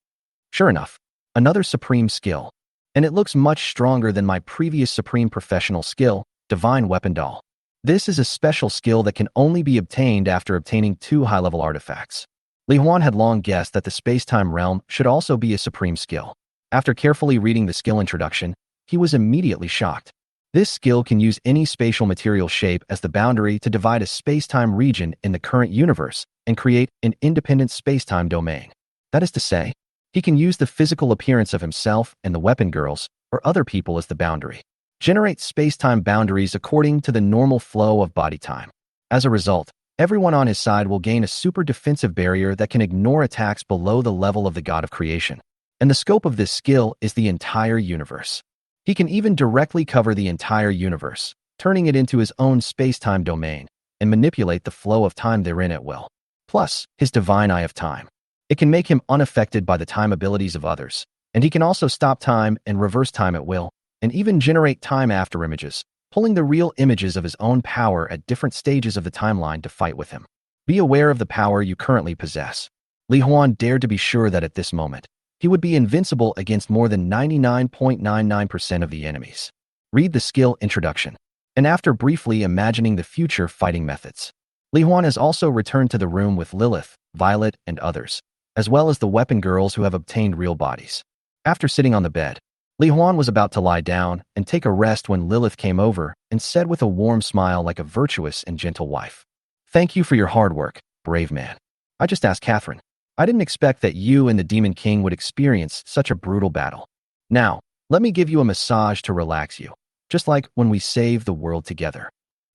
Sure enough, another supreme skill, and it looks much stronger than my previous supreme professional skill, Divine Weapon Doll. This is a special skill that can only be obtained after obtaining 2 high-level artifacts. Li Huan had long guessed that the space-time realm should also be a supreme skill. After carefully reading the skill introduction, he was immediately shocked. This skill can use any spatial material shape as the boundary to divide a space-time region in the current universe and create an independent space-time domain. That is to say, he can use the physical appearance of himself and the weapon girls or other people as the boundary. Generate space-time boundaries according to the normal flow of body time. As a result, everyone on his side will gain a super defensive barrier that can ignore attacks below the level of the God of Creation. And the scope of this skill is the entire universe. He can even directly cover the entire universe, turning it into his own space-time domain, and manipulate the flow of time therein at will. Plus, his divine eye of time. It can make him unaffected by the time abilities of others, and he can also stop time and reverse time at will, and even generate time after images, pulling the real images of his own power at different stages of the timeline to fight with him. Be aware of the power you currently possess. Li Huan dared to be sure that at this moment, he would be invincible against more than 99.99% of the enemies. Read the skill introduction. And after briefly imagining the future fighting methods, Li Huan has also returned to the room with Lilith, Violet, and others, as well as the weapon girls who have obtained real bodies. After sitting on the bed, Li Huan was about to lie down and take a rest when Lilith came over and said with a warm smile like a virtuous and gentle wife, "Thank you for your hard work, brave man. I just asked Catherine. I didn't expect that you and the Demon King would experience such a brutal battle. Now, let me give you a massage to relax you, just like when we saved the world together."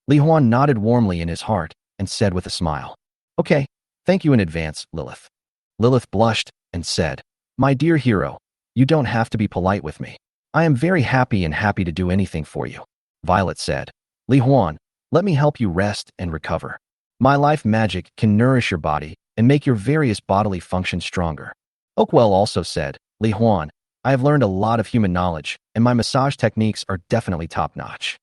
Li Huan nodded warmly in his heart and said with a smile, "Okay, thank you in advance, Lilith." Lilith blushed and said, "My dear hero, you don't have to be polite with me. I am very happy to do anything for you." Violet said, "Li Huan, let me help you rest and recover. My life magic can nourish your body and make your various bodily functions stronger." Oakwell also said, "Li Huan, I have learned a lot of human knowledge, and my massage techniques are definitely top-notch.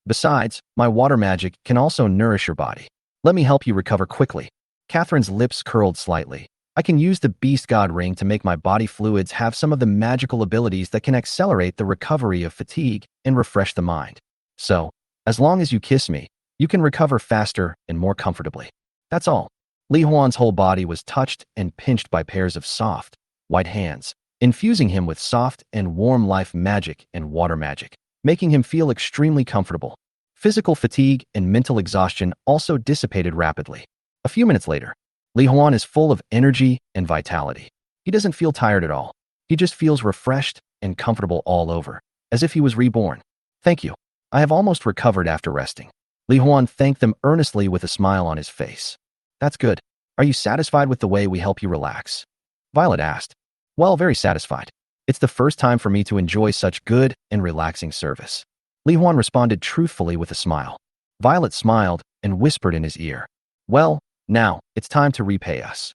Besides, my water magic can also nourish your body. Let me help you recover quickly." Catherine's lips curled slightly. "I can use the Beast God Ring to make my body fluids have some of the magical abilities that can accelerate the recovery of fatigue and refresh the mind. So, as long as you kiss me, you can recover faster and more comfortably. That's all." Li Huan's whole body was touched and pinched by pairs of soft, white hands, infusing him with soft and warm life magic and water magic, making him feel extremely comfortable. Physical fatigue and mental exhaustion also dissipated rapidly. A few minutes later, Li Huan is full of energy and vitality. He doesn't feel tired at all. He just feels refreshed and comfortable all over, as if he was reborn. "Thank you. I have almost recovered after resting." Li Huan thanked them earnestly with a smile on his face. "That's good. Are you satisfied with the way we help you relax?" Violet asked. "Well, very satisfied. It's the first time for me to enjoy such good and relaxing service." Li Huan responded truthfully with a smile. Violet smiled and whispered in his ear, "Well, now, it's time to repay us."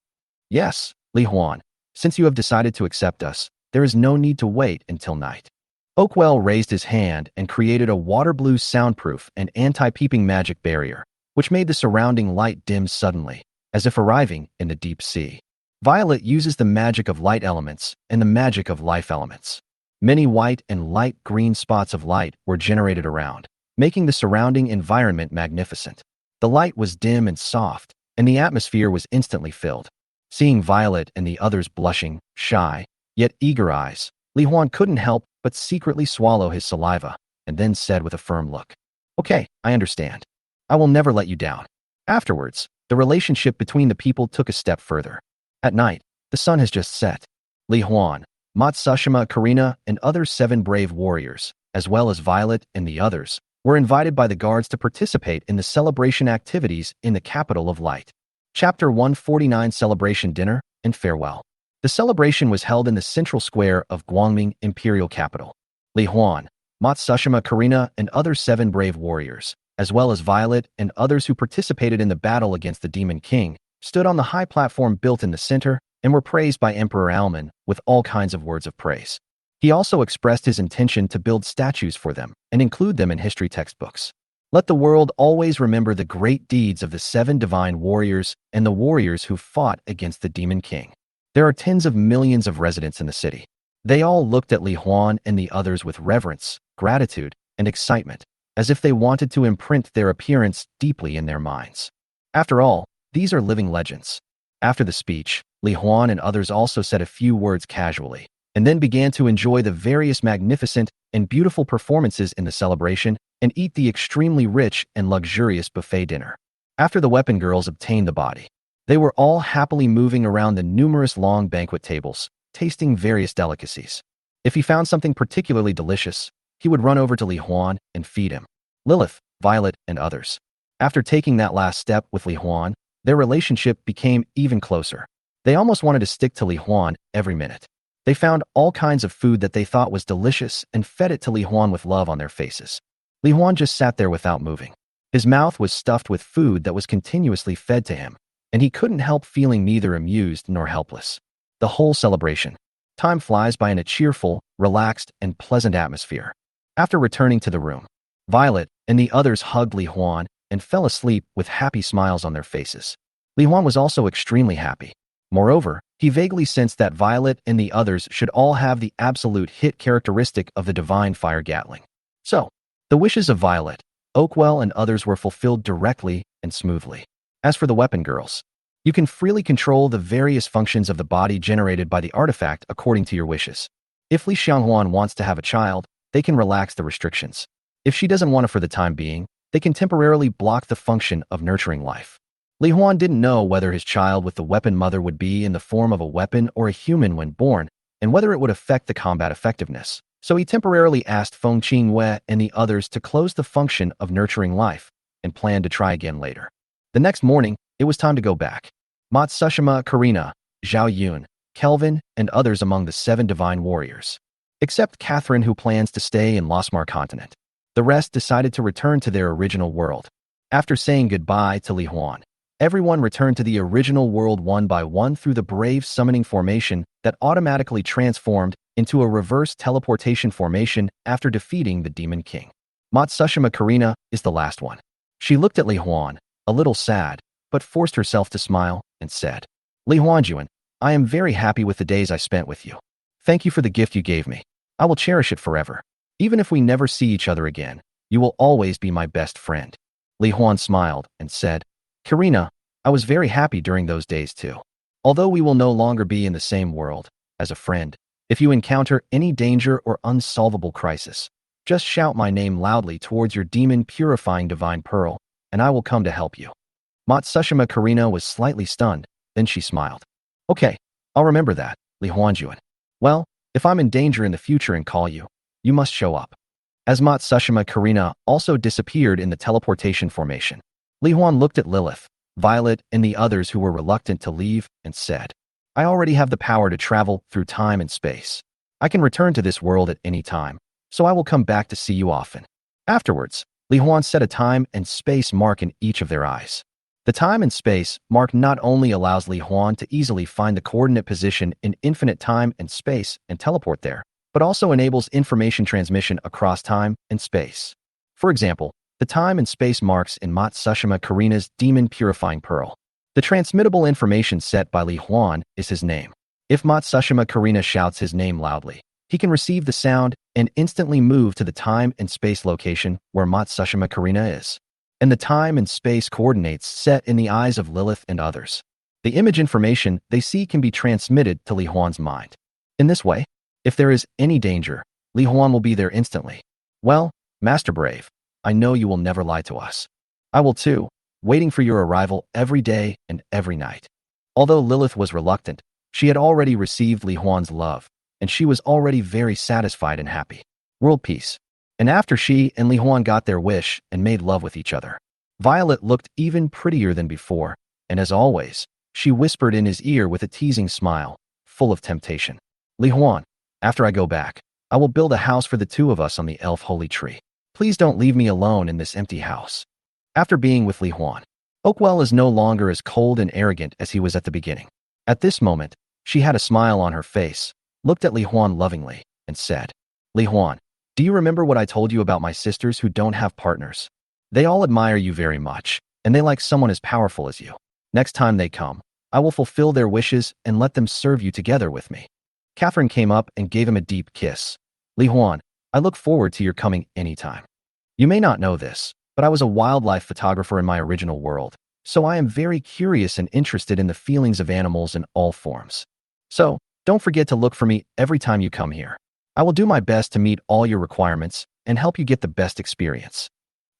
"Yes, Li Huan, since you have decided to accept us, there is no need to wait until night." Oakwell raised his hand and created a water blue soundproof and anti-peeping magic barrier, which made the surrounding light dim suddenly, as if arriving in the deep sea. Violet uses the magic of light elements and the magic of life elements. Many white and light green spots of light were generated around, making the surrounding environment magnificent. The light was dim and soft, and the atmosphere was instantly filled. Seeing Violet and the others blushing, shy, yet eager eyes, Li Huan couldn't help but secretly swallow his saliva, and then said with a firm look, "Okay, I understand. I will never let you down." Afterwards, the relationship between the people took a step further. At night, the sun has just set. Li Huan, Matsushima Karina, and other 7 brave warriors, as well as Violet and the others, were invited by the guards to participate in the celebration activities in the capital of light. Chapter 149 Celebration Dinner and Farewell. The celebration was held in the central square of Guangming Imperial Capital. Li Huan, Matsushima Karina, and other 7 brave warriors, as well as Violet and others who participated in the battle against the Demon King, stood on the high platform built in the center and were praised by Emperor Alman with all kinds of words of praise. He also expressed his intention to build statues for them and include them in history textbooks. Let the world always remember the great deeds of the 7 divine warriors and the warriors who fought against the Demon King. There are tens of millions of residents in the city. They all looked at Li Huan and the others with reverence, gratitude, and excitement, as if they wanted to imprint their appearance deeply in their minds. After all, these are living legends. After the speech, Li Huan and others also said a few words casually, and then began to enjoy the various magnificent and beautiful performances in the celebration and eat the extremely rich and luxurious buffet dinner. After the weapon girls obtained the body, they were all happily moving around the numerous long banquet tables, tasting various delicacies. If he found something particularly delicious, he would run over to Li Huan and feed him. Lilith, Violet, and others. After taking that last step with Li Huan, their relationship became even closer. They almost wanted to stick to Li Huan every minute. They found all kinds of food that they thought was delicious and fed it to Li Huan with love on their faces. Li Huan just sat there without moving. His mouth was stuffed with food that was continuously fed to him, and he couldn't help feeling neither amused nor helpless. The whole celebration. Time flies by in a cheerful, relaxed, and pleasant atmosphere. After returning to the room, Violet and the others hugged Li Huan and fell asleep with happy smiles on their faces. Li Huan was also extremely happy. Moreover, he vaguely sensed that Violet and the others should all have the absolute hit characteristic of the divine fire Gatling. So, the wishes of Violet, Oakwell and others were fulfilled directly and smoothly. As for the weapon girls, you can freely control the various functions of the body generated by the artifact according to your wishes. If Li Xianghuan wants to have a child, they can relax the restrictions. If she doesn't want it for the time being, they can temporarily block the function of nurturing life. Li Huan didn't know whether his child with the weapon mother would be in the form of a weapon or a human when born, and whether it would affect the combat effectiveness. So he temporarily asked Feng Qingwei and the others to close the function of nurturing life, and planned to try again later. The next morning, it was time to go back. Matsushima, Karina, Zhao Yun, Kelvin, and others among the 7 divine warriors. Except Catherine, who plans to stay in Losmar continent. The rest decided to return to their original world. After saying goodbye to Li Huan, everyone returned to the original world one by one through the brave summoning formation that automatically transformed into a reverse teleportation formation after defeating the Demon King. Matsushima Karina is the last one. She looked at Li Huan, a little sad, but forced herself to smile and said, Li Huanjuan, I am very happy with the days I spent with you. Thank you for the gift you gave me. I will cherish it forever. Even if we never see each other again, you will always be my best friend. Li Huan smiled and said, Karina, I was very happy during those days too. Although we will no longer be in the same world, as a friend, if you encounter any danger or unsolvable crisis, just shout my name loudly towards your demon-purifying divine pearl, and I will come to help you. Matsushima Karina was slightly stunned, then she smiled. Okay, I'll remember that, Li Huanjuan. Well, if I'm in danger in the future and call you, you must show up. As Matsushima Karina also disappeared in the teleportation formation, Li Huan looked at Lilith, Violet, and the others who were reluctant to leave and said, I already have the power to travel through time and space. I can return to this world at any time, so I will come back to see you often. Afterwards, Li Huan set a time and space mark in each of their eyes. The time and space mark not only allows Li Huan to easily find the coordinate position in infinite time and space and teleport there, but also enables information transmission across time and space. For example, the time and space marks in Matsushima Karina's Demon Purifying Pearl. The transmittable information set by Li Huan is his name. If Matsushima Karina shouts his name loudly, he can receive the sound and instantly move to the time and space location where Matsushima Karina is. And the time and space coordinates set in the eyes of Lilith and others. The image information they see can be transmitted to Li Huan's mind. In this way, if there is any danger, Li Huan will be there instantly. Well, Master Brave, I know you will never lie to us. I will too, waiting for your arrival every day and every night. Although Lilith was reluctant, she had already received Li Huan's love, and she was already very satisfied and happy. World peace. And after she and Li Huan got their wish and made love with each other, Violet looked even prettier than before, and as always, she whispered in his ear with a teasing smile, full of temptation. Li Huan, after I go back, I will build a house for the 2 of us on the elf holy tree. Please don't leave me alone in this empty house. After being with Li Huan, Oakwell is no longer as cold and arrogant as he was at the beginning. At this moment, she had a smile on her face, looked at Li Huan lovingly, and said, Li Huan, do you remember what I told you about my sisters who don't have partners? They all admire you very much, and they like someone as powerful as you. Next time they come, I will fulfill their wishes and let them serve you together with me. Catherine came up and gave him a deep kiss. Li Huan, I look forward to your coming anytime. You may not know this, but I was a wildlife photographer in my original world, so I am very curious and interested in the feelings of animals in all forms. So, don't forget to look for me every time you come here. I will do my best to meet all your requirements and help you get the best experience.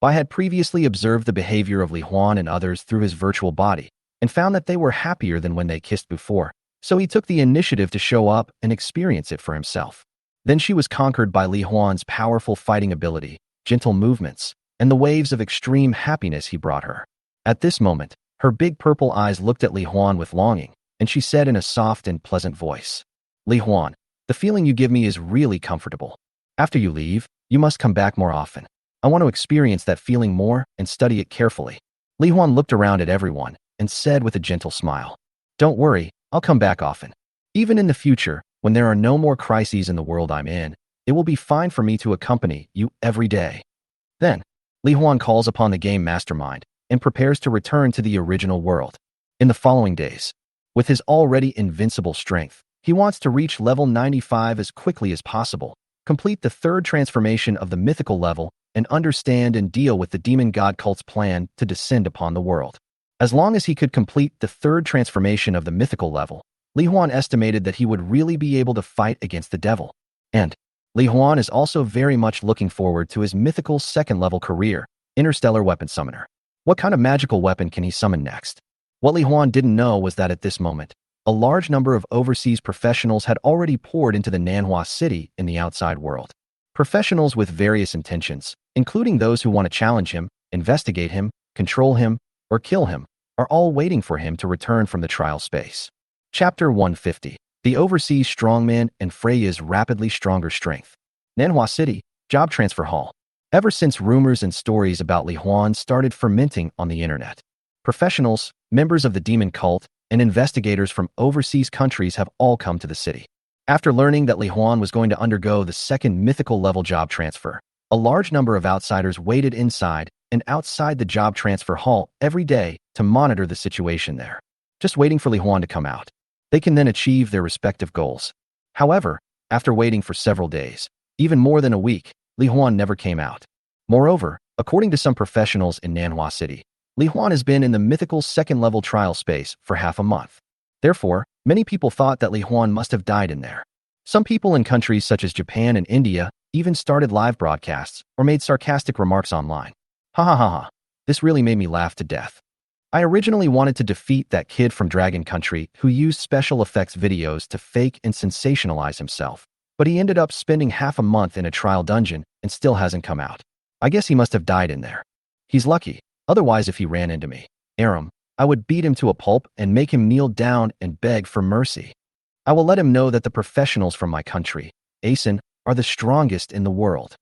I had previously observed the behavior of Li Huan and others through his virtual body and found that they were happier than when they kissed before, so he took the initiative to show up and experience it for himself. Then she was conquered by Li Huan's powerful fighting ability, gentle movements, and the waves of extreme happiness he brought her. At this moment, her big purple eyes looked at Li Huan with longing, and she said in a soft and pleasant voice, Li Huan, the feeling you give me is really comfortable. After you leave, you must come back more often. I want to experience that feeling more and study it carefully. Li Huan looked around at everyone and said with a gentle smile, Don't worry, I'll come back often. Even in the future, when there are no more crises in the world I'm in, it will be fine for me to accompany you every day. Then, Li Huan calls upon the game mastermind and prepares to return to the original world. in the following days. With his already invincible strength, he wants to reach level 95 as quickly as possible, complete the third transformation of the mythical level, and understand and deal with the demon god cult's plan to descend upon the world. As long as he could complete the third transformation of the mythical level, Li Huan estimated that he would really be able to fight against the devil. And Li Huan is also very much looking forward to his mythical second-level career, Interstellar Weapon Summoner. What kind of magical weapon can he summon next? What Li Huan didn't know was that at this moment, a large number of overseas professionals had already poured into the manhwa city in the outside world. Professionals with various intentions, including those who want to challenge him, investigate him, control him, or kill him, are all waiting for him to return from the trial space. Chapter 150. The Overseas Strongman and Freya's Rapidly Stronger Strength. Nanhua City, Job Transfer Hall. Ever since rumors and stories about Li Huan started fermenting on the internet, professionals, members of the demon cult, and investigators from overseas countries have all come to the city. After learning that Li Huan was going to undergo the second mythical level job transfer, a large number of outsiders waited inside and outside the job transfer hall every day to monitor the situation there, just waiting for Li Huan to come out. They can then achieve their respective goals. However, after waiting for several days, even more than a week, Li Huan never came out. Moreover, according to some professionals in Nanhua City, Li Huan has been in the mythical second-level trial space for half a month. Therefore, many people thought that Li Huan must have died in there. Some people in countries such as Japan and India even started live broadcasts or made sarcastic remarks online. Ha ha ha ha. This really made me laugh to death. I originally wanted to defeat that kid from Dragon Country who used special effects videos to fake and sensationalize himself, but he ended up spending half a month in a trial dungeon and still hasn't come out. I guess he must have died in there. He's lucky. Otherwise, if he ran into me, Aram, I would beat him to a pulp and make him kneel down and beg for mercy. I will let him know that the professionals from my country, ASIN, are the strongest in the world.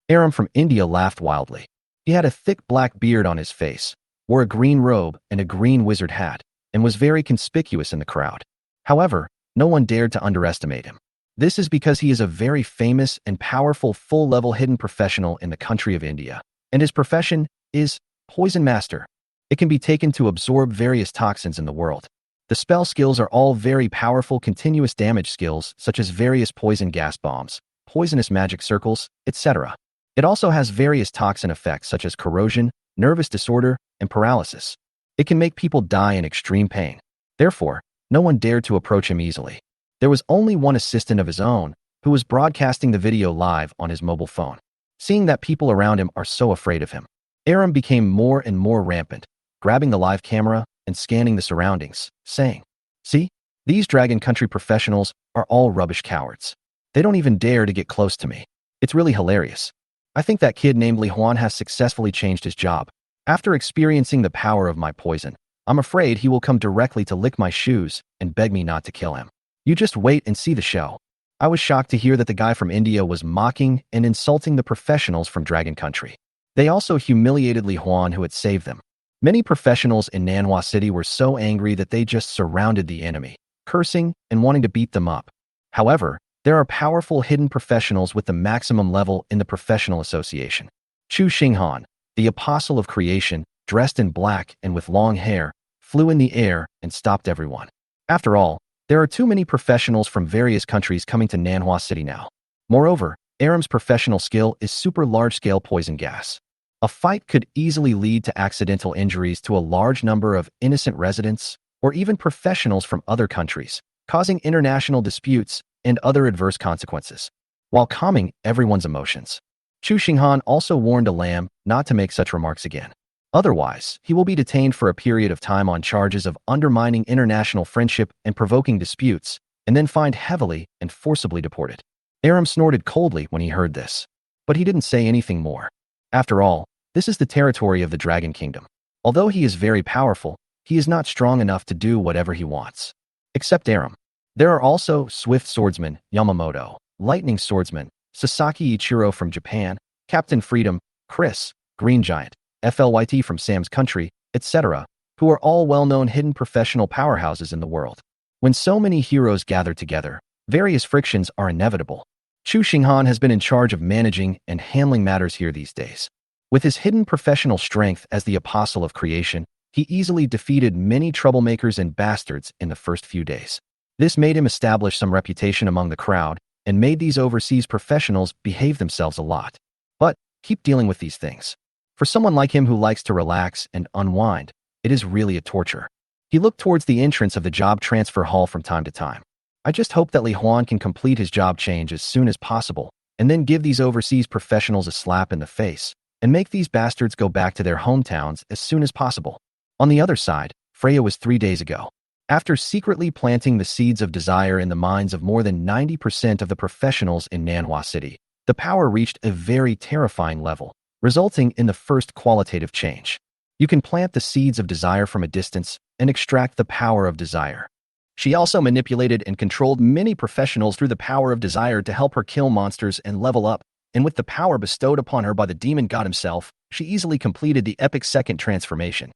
Aram from India laughed wildly. He had a thick black beard on his face, wore a green robe and a green wizard hat, and was very conspicuous in the crowd. However, no one dared to underestimate him. This is because he is a very famous and powerful full-level hidden professional in the country of India, and his profession is Poison Master. It can be taken to absorb various toxins in the world. The spell skills are all very powerful continuous damage skills such as various poison gas bombs, poisonous magic circles, etc. It also has various toxin effects such as corrosion, nervous disorder, and paralysis. It can make people die in extreme pain. Therefore, no one dared to approach him easily. There was only one assistant of his own who was broadcasting the video live on his mobile phone. Seeing that people around him are so afraid of him, Aram became more and more rampant, grabbing the live camera and scanning the surroundings, saying, "See, these Dragon Country professionals are all rubbish cowards. They don't even dare to get close to me. It's really hilarious. I think that kid named Li Huan has successfully changed his job. After experiencing the power of my poison, I'm afraid he will come directly to lick my shoes and beg me not to kill him. You just wait and see the show." I was shocked to hear that the guy from India was mocking and insulting the professionals from Dragon Country. They also humiliated Li Huan, who had saved them. Many professionals in Nanhua City were so angry that they just surrounded the enemy, cursing and wanting to beat them up. However, there are powerful hidden professionals with the maximum level in the professional association. Chu Xinghan, the apostle of creation, dressed in black and with long hair, flew in the air and stopped everyone. After all, there are too many professionals from various countries coming to Nanhua City now. Moreover, Aram's professional skill is super large-scale poison gas. A fight could easily lead to accidental injuries to a large number of innocent residents or even professionals from other countries, causing international disputes and other adverse consequences, while calming everyone's emotions. Chu Xinghan also warned Lam not to make such remarks again. Otherwise, he will be detained for a period of time on charges of undermining international friendship and provoking disputes, and then fined heavily and forcibly deported. Aram snorted coldly when he heard this, but he didn't say anything more. After all, this is the territory of the Dragon Kingdom. Although he is very powerful, he is not strong enough to do whatever he wants. Except Aram. There are also Swift Swordsman Yamamoto, Lightning Swordsman Sasaki Ichiro from Japan, Captain Freedom, Chris, Green Giant, FLYT from Sam's Country, etc., who are all well-known hidden professional powerhouses in the world. When so many heroes gather together, various frictions are inevitable. Chu Xinghan has been in charge of managing and handling matters here these days. With his hidden professional strength as the apostle of creation, He easily defeated many troublemakers and bastards in the first few days. This made him establish some reputation among the crowd and made these overseas professionals behave themselves a lot. But keep dealing with these things. For someone like him who likes to relax and unwind, it is really a torture. He looked towards the entrance of the job transfer hall from time to time. I just hope that Li Huan can complete his job change as soon as possible and then give these overseas professionals a slap in the face and make these bastards go back to their hometowns as soon as possible. On the other side, Freya was 3 days ago. After secretly planting the seeds of desire in the minds of more than 90% of the professionals in Manhwa City, the power reached a very terrifying level, resulting in the first qualitative change. You can plant the seeds of desire from a distance and extract the power of desire. She also manipulated and controlled many professionals through the power of desire to help her kill monsters and level up, and with the power bestowed upon her by the demon god himself, she easily completed the epic second transformation.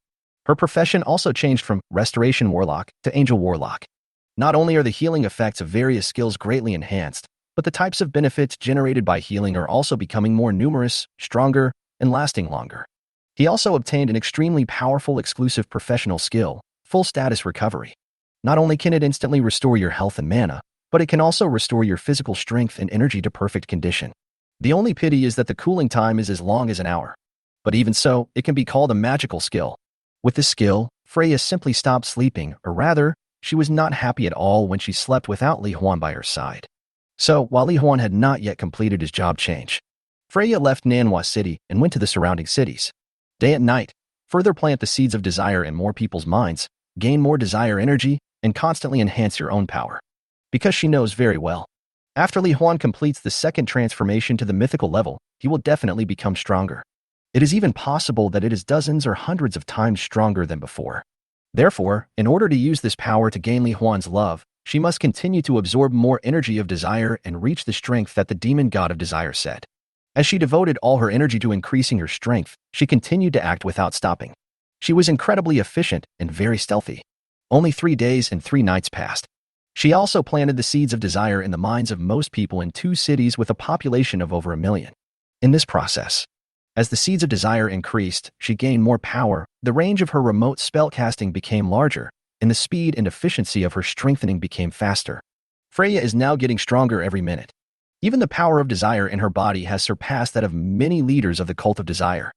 Her profession also changed from Restoration Warlock to Angel Warlock. Not only are the healing effects of various skills greatly enhanced, but the types of benefits generated by healing are also becoming more numerous, stronger, and lasting longer. He also obtained an extremely powerful exclusive professional skill, Full Status Recovery. Not only can it instantly restore your health and mana, but it can also restore your physical strength and energy to perfect condition. The only pity is that the cooling time is as long as an hour. But even so, it can be called a magical skill. With this skill, Freya simply stopped sleeping, or rather, she was not happy at all when she slept without Li Huan by her side. So, while Li Huan had not yet completed his job change, Freya left Nanhua City and went to the surrounding cities. Day and night, further plant the seeds of desire in more people's minds, gain more desire energy, and constantly enhance your own power. Because she knows very well, after Li Huan completes the second transformation to the mythical level, he will definitely become stronger. It is even possible that it is dozens or hundreds of times stronger than before. Therefore, in order to use this power to gain Li Huan's love, she must continue to absorb more energy of desire and reach the strength that the demon god of desire said. As she devoted all her energy to increasing her strength, she continued to act without stopping. She was incredibly efficient and very stealthy. Only 3 days and 3 nights passed. She also planted the seeds of desire in the minds of most people in 2 cities with a population of over 1 million. In this process, as the seeds of desire increased, she gained more power, the range of her remote spellcasting became larger, and the speed and efficiency of her strengthening became faster. Freya is now getting stronger every minute. Even the power of desire in her body has surpassed that of many leaders of the cult of desire.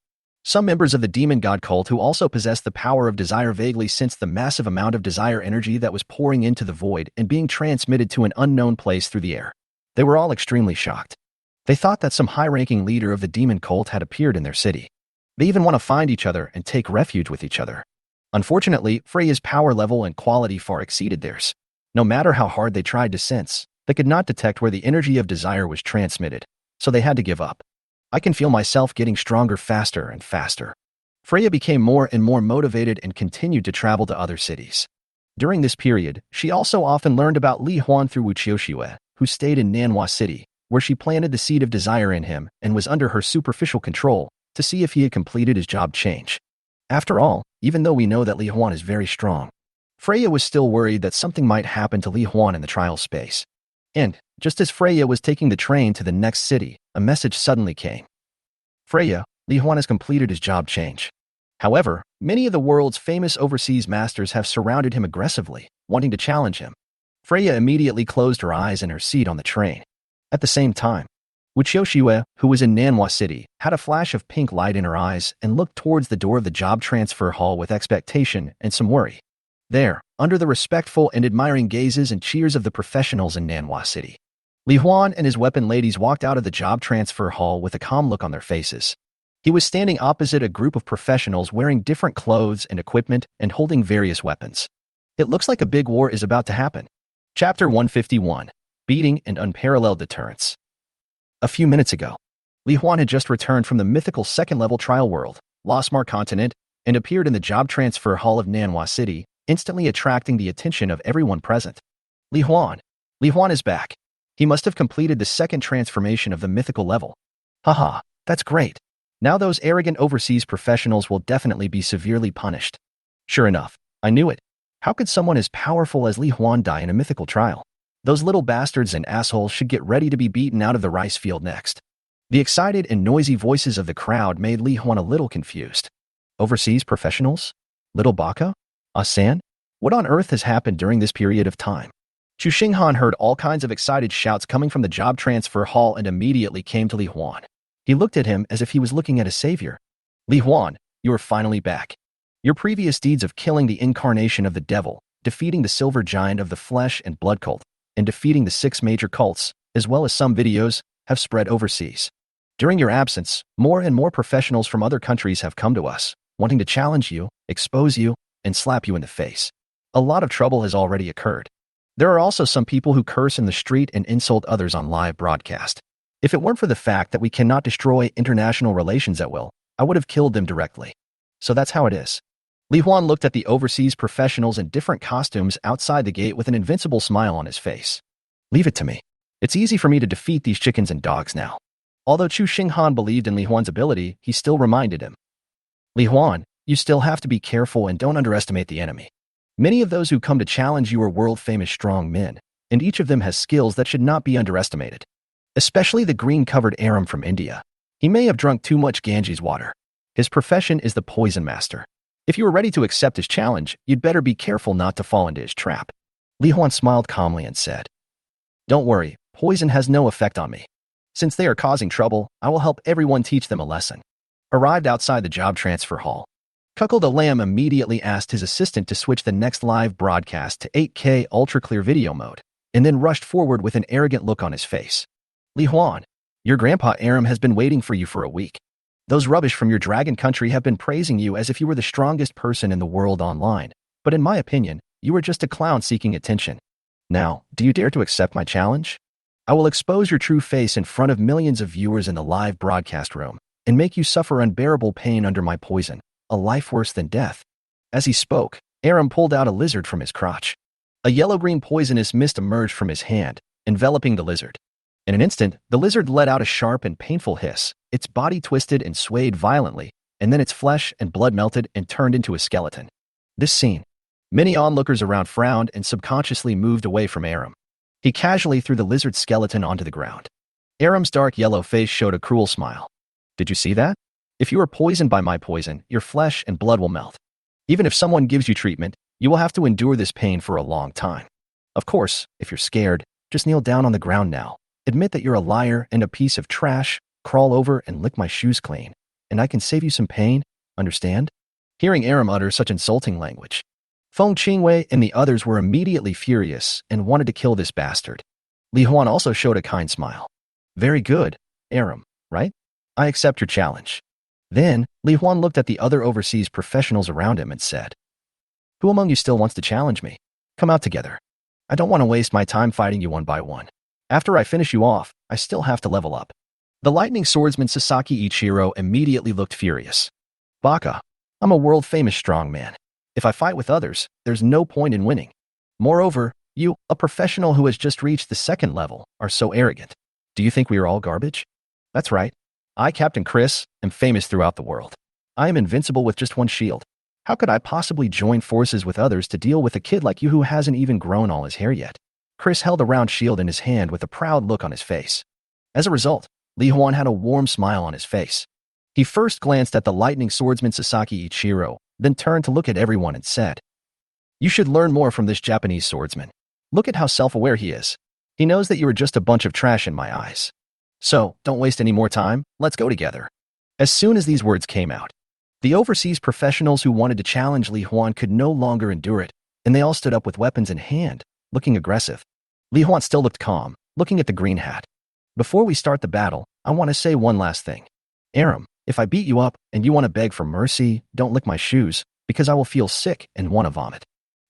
Some members of the demon god cult who also possessed the power of desire vaguely sensed the massive amount of desire energy that was pouring into the void and being transmitted to an unknown place through the air. They were all extremely shocked. They thought that some high-ranking leader of the demon cult had appeared in their city. They even want to find each other and take refuge with each other. Unfortunately, Freya's power level and quality far exceeded theirs. No matter how hard they tried to sense, they could not detect where the energy of desire was transmitted, so they had to give up. I can feel myself getting stronger faster and faster. Freya became more and more motivated and continued to travel to other cities. During this period, she also often learned about Li Huan through Wuqiuxiue, who stayed in Nanhua City, where she planted the seed of desire in him and was under her superficial control to see if he had completed his job change. After all, even though we know that Li Huan is very strong, Freya was still worried that something might happen to Li Huan in the trial space. And, just as Freya was taking the train to the next city, a message suddenly came. Freya, Li Huan has completed his job change. However, many of the world's famous overseas masters have surrounded him aggressively, wanting to challenge him. Freya immediately closed her eyes in her seat on the train. At the same time, Wuqiuxiue, who was in Nanhua City, had a flash of pink light in her eyes and looked towards the door of the job transfer hall with expectation and some worry. There, under the respectful and admiring gazes and cheers of the professionals in Nanhua City, Li Huan and his weapon ladies walked out of the job transfer hall with a calm look on their faces. He was standing opposite a group of professionals wearing different clothes and equipment and holding various weapons. It looks like a big war is about to happen. Chapter 151. Beating and Unparalleled Deterrence. A few minutes ago, Li Huan had just returned from the mythical second-level trial world, Losmar Continent, and appeared in the job transfer hall of Nanhua City, instantly attracting the attention of everyone present. Li Huan is back. He must have completed the second transformation of the mythical level. Haha, that's great. Now those arrogant overseas professionals will definitely be severely punished. Sure enough, I knew it. How could someone as powerful as Li Huan die in a mythical trial? Those little bastards and assholes should get ready to be beaten out of the rice field next. The excited and noisy voices of the crowd made Li Huan a little confused. Overseas professionals? Little Baka? Asan? What on earth has happened during this period of time? Chu Xinghan heard all kinds of excited shouts coming from the job transfer hall and immediately came to Li Huan. He looked at him as if he was looking at a savior. Li Huan, you are finally back. Your previous deeds of killing the incarnation of the devil, defeating the silver giant of the flesh and blood cult, and defeating the 6 major cults, as well as some videos, have spread overseas. During your absence, more and more professionals from other countries have come to us, wanting to challenge you, expose you, and slap you in the face. A lot of trouble has already occurred. There are also some people who curse in the street and insult others on live broadcast. If it weren't for the fact that we cannot destroy international relations at will, I would have killed them directly. So that's how it is. Li Huan looked at the overseas professionals in different costumes outside the gate with an invincible smile on his face. Leave it to me. It's easy for me to defeat these chickens and dogs now. Although Chu Xinghan believed in Li Huan's ability, he still reminded him. Li Huan, you still have to be careful and don't underestimate the enemy. Many of those who come to challenge you are world-famous strong men, and each of them has skills that should not be underestimated. Especially the green-covered Aram from India. He may have drunk too much Ganges water. His profession is the poison master. If you are ready to accept his challenge, you'd better be careful not to fall into his trap. Li Huan smiled calmly and said, Don't worry, poison has no effect on me. Since they are causing trouble, I will help everyone teach them a lesson. Arrived outside the job transfer hall, Cuckold the Lamb immediately asked his assistant to switch the next live broadcast to 8K ultra-clear video mode, and then rushed forward with an arrogant look on his face. Li Huan, your grandpa Aram has been waiting for you for a week. Those rubbish from your dragon country have been praising you as if you were the strongest person in the world online, but in my opinion, you are just a clown seeking attention. Now, do you dare to accept my challenge? I will expose your true face in front of millions of viewers in the live broadcast room, and make you suffer unbearable pain under my poison, a life worse than death. As he spoke, Aram pulled out a lizard from his crotch. A yellow-green poisonous mist emerged from his hand, enveloping the lizard. In an instant, the lizard let out a sharp and painful hiss, its body twisted and swayed violently, and then its flesh and blood melted and turned into a skeleton. This scene. Many onlookers around frowned and subconsciously moved away from Aram. He casually threw the lizard's skeleton onto the ground. Aram's dark yellow face showed a cruel smile. Did you see that? If you are poisoned by my poison, your flesh and blood will melt. Even if someone gives you treatment, you will have to endure this pain for a long time. Of course, if you're scared, just kneel down on the ground now. Admit that you're a liar and a piece of trash, crawl over and lick my shoes clean, and I can save you some pain, understand? Hearing Aram utter such insulting language, Feng Qingwei and the others were immediately furious and wanted to kill this bastard. Li Huan also showed a kind smile. Very good, Aram, right? I accept your challenge. Then, Li Huan looked at the other overseas professionals around him and said, Who among you still wants to challenge me? Come out together. I don't want to waste my time fighting you one by one. After I finish you off, I still have to level up. The lightning swordsman Sasaki Ichiro immediately looked furious. Baka, I'm a world-famous strongman. If I fight with others, there's no point in winning. Moreover, you, a professional who has just reached the 2nd level, are so arrogant. Do you think we are all garbage? That's right. I, Captain Chris, am famous throughout the world. I am invincible with just one shield. How could I possibly join forces with others to deal with a kid like you who hasn't even grown all his hair yet? Chris held a round shield in his hand with a proud look on his face. As a result, Li Huan had a warm smile on his face. He first glanced at the lightning swordsman Sasaki Ichiro, then turned to look at everyone and said, You should learn more from this Japanese swordsman. Look at how self-aware he is. He knows that you are just a bunch of trash in my eyes. So, don't waste any more time, let's go together. As soon as these words came out, the overseas professionals who wanted to challenge Li Huan could no longer endure it, and they all stood up with weapons in hand, looking aggressive. Li Huan still looked calm, looking at the green hat. Before we start the battle, I want to say one last thing. Aram, if I beat you up and you want to beg for mercy, don't lick my shoes, because I will feel sick and want to vomit.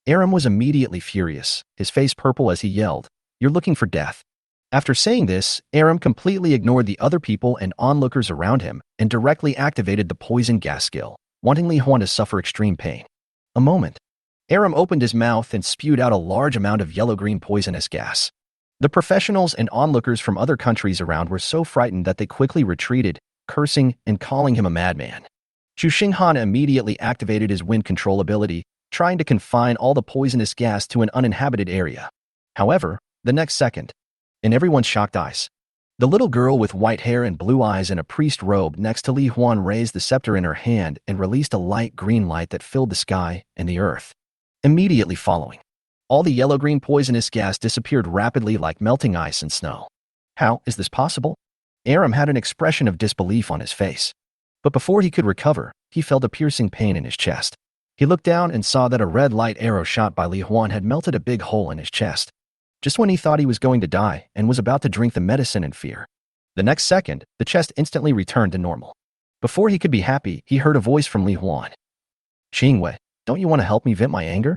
Aram was immediately furious, his face purple as he yelled, You're looking for death. After saying this, Aram completely ignored the other people and onlookers around him and directly activated the poison gas skill, wanting Li Huan to suffer extreme pain. A moment. Aram opened his mouth and spewed out a large amount of yellow-green poisonous gas. The professionals and onlookers from other countries around were so frightened that they quickly retreated, cursing and calling him a madman. Chu Xinghan immediately activated his wind control ability, trying to confine all the poisonous gas to an uninhabited area. However, the next second, in everyone's shocked eyes, The little girl with white hair and blue eyes in a priest robe next to Li Huan raised the scepter in her hand and released a light green light that filled the sky and the earth. Immediately following, all the yellow-green poisonous gas disappeared rapidly like melting ice and snow. How is this possible? Aram had an expression of disbelief on his face. But before he could recover, he felt a piercing pain in his chest. He looked down and saw that a red light arrow shot by Li Huan had melted a big hole in his chest. Just when he thought he was going to die and was about to drink the medicine in fear. The next second, the chest instantly returned to normal. Before he could be happy, he heard a voice from Li Huan. "Qingwei, don't you want to help me vent my anger?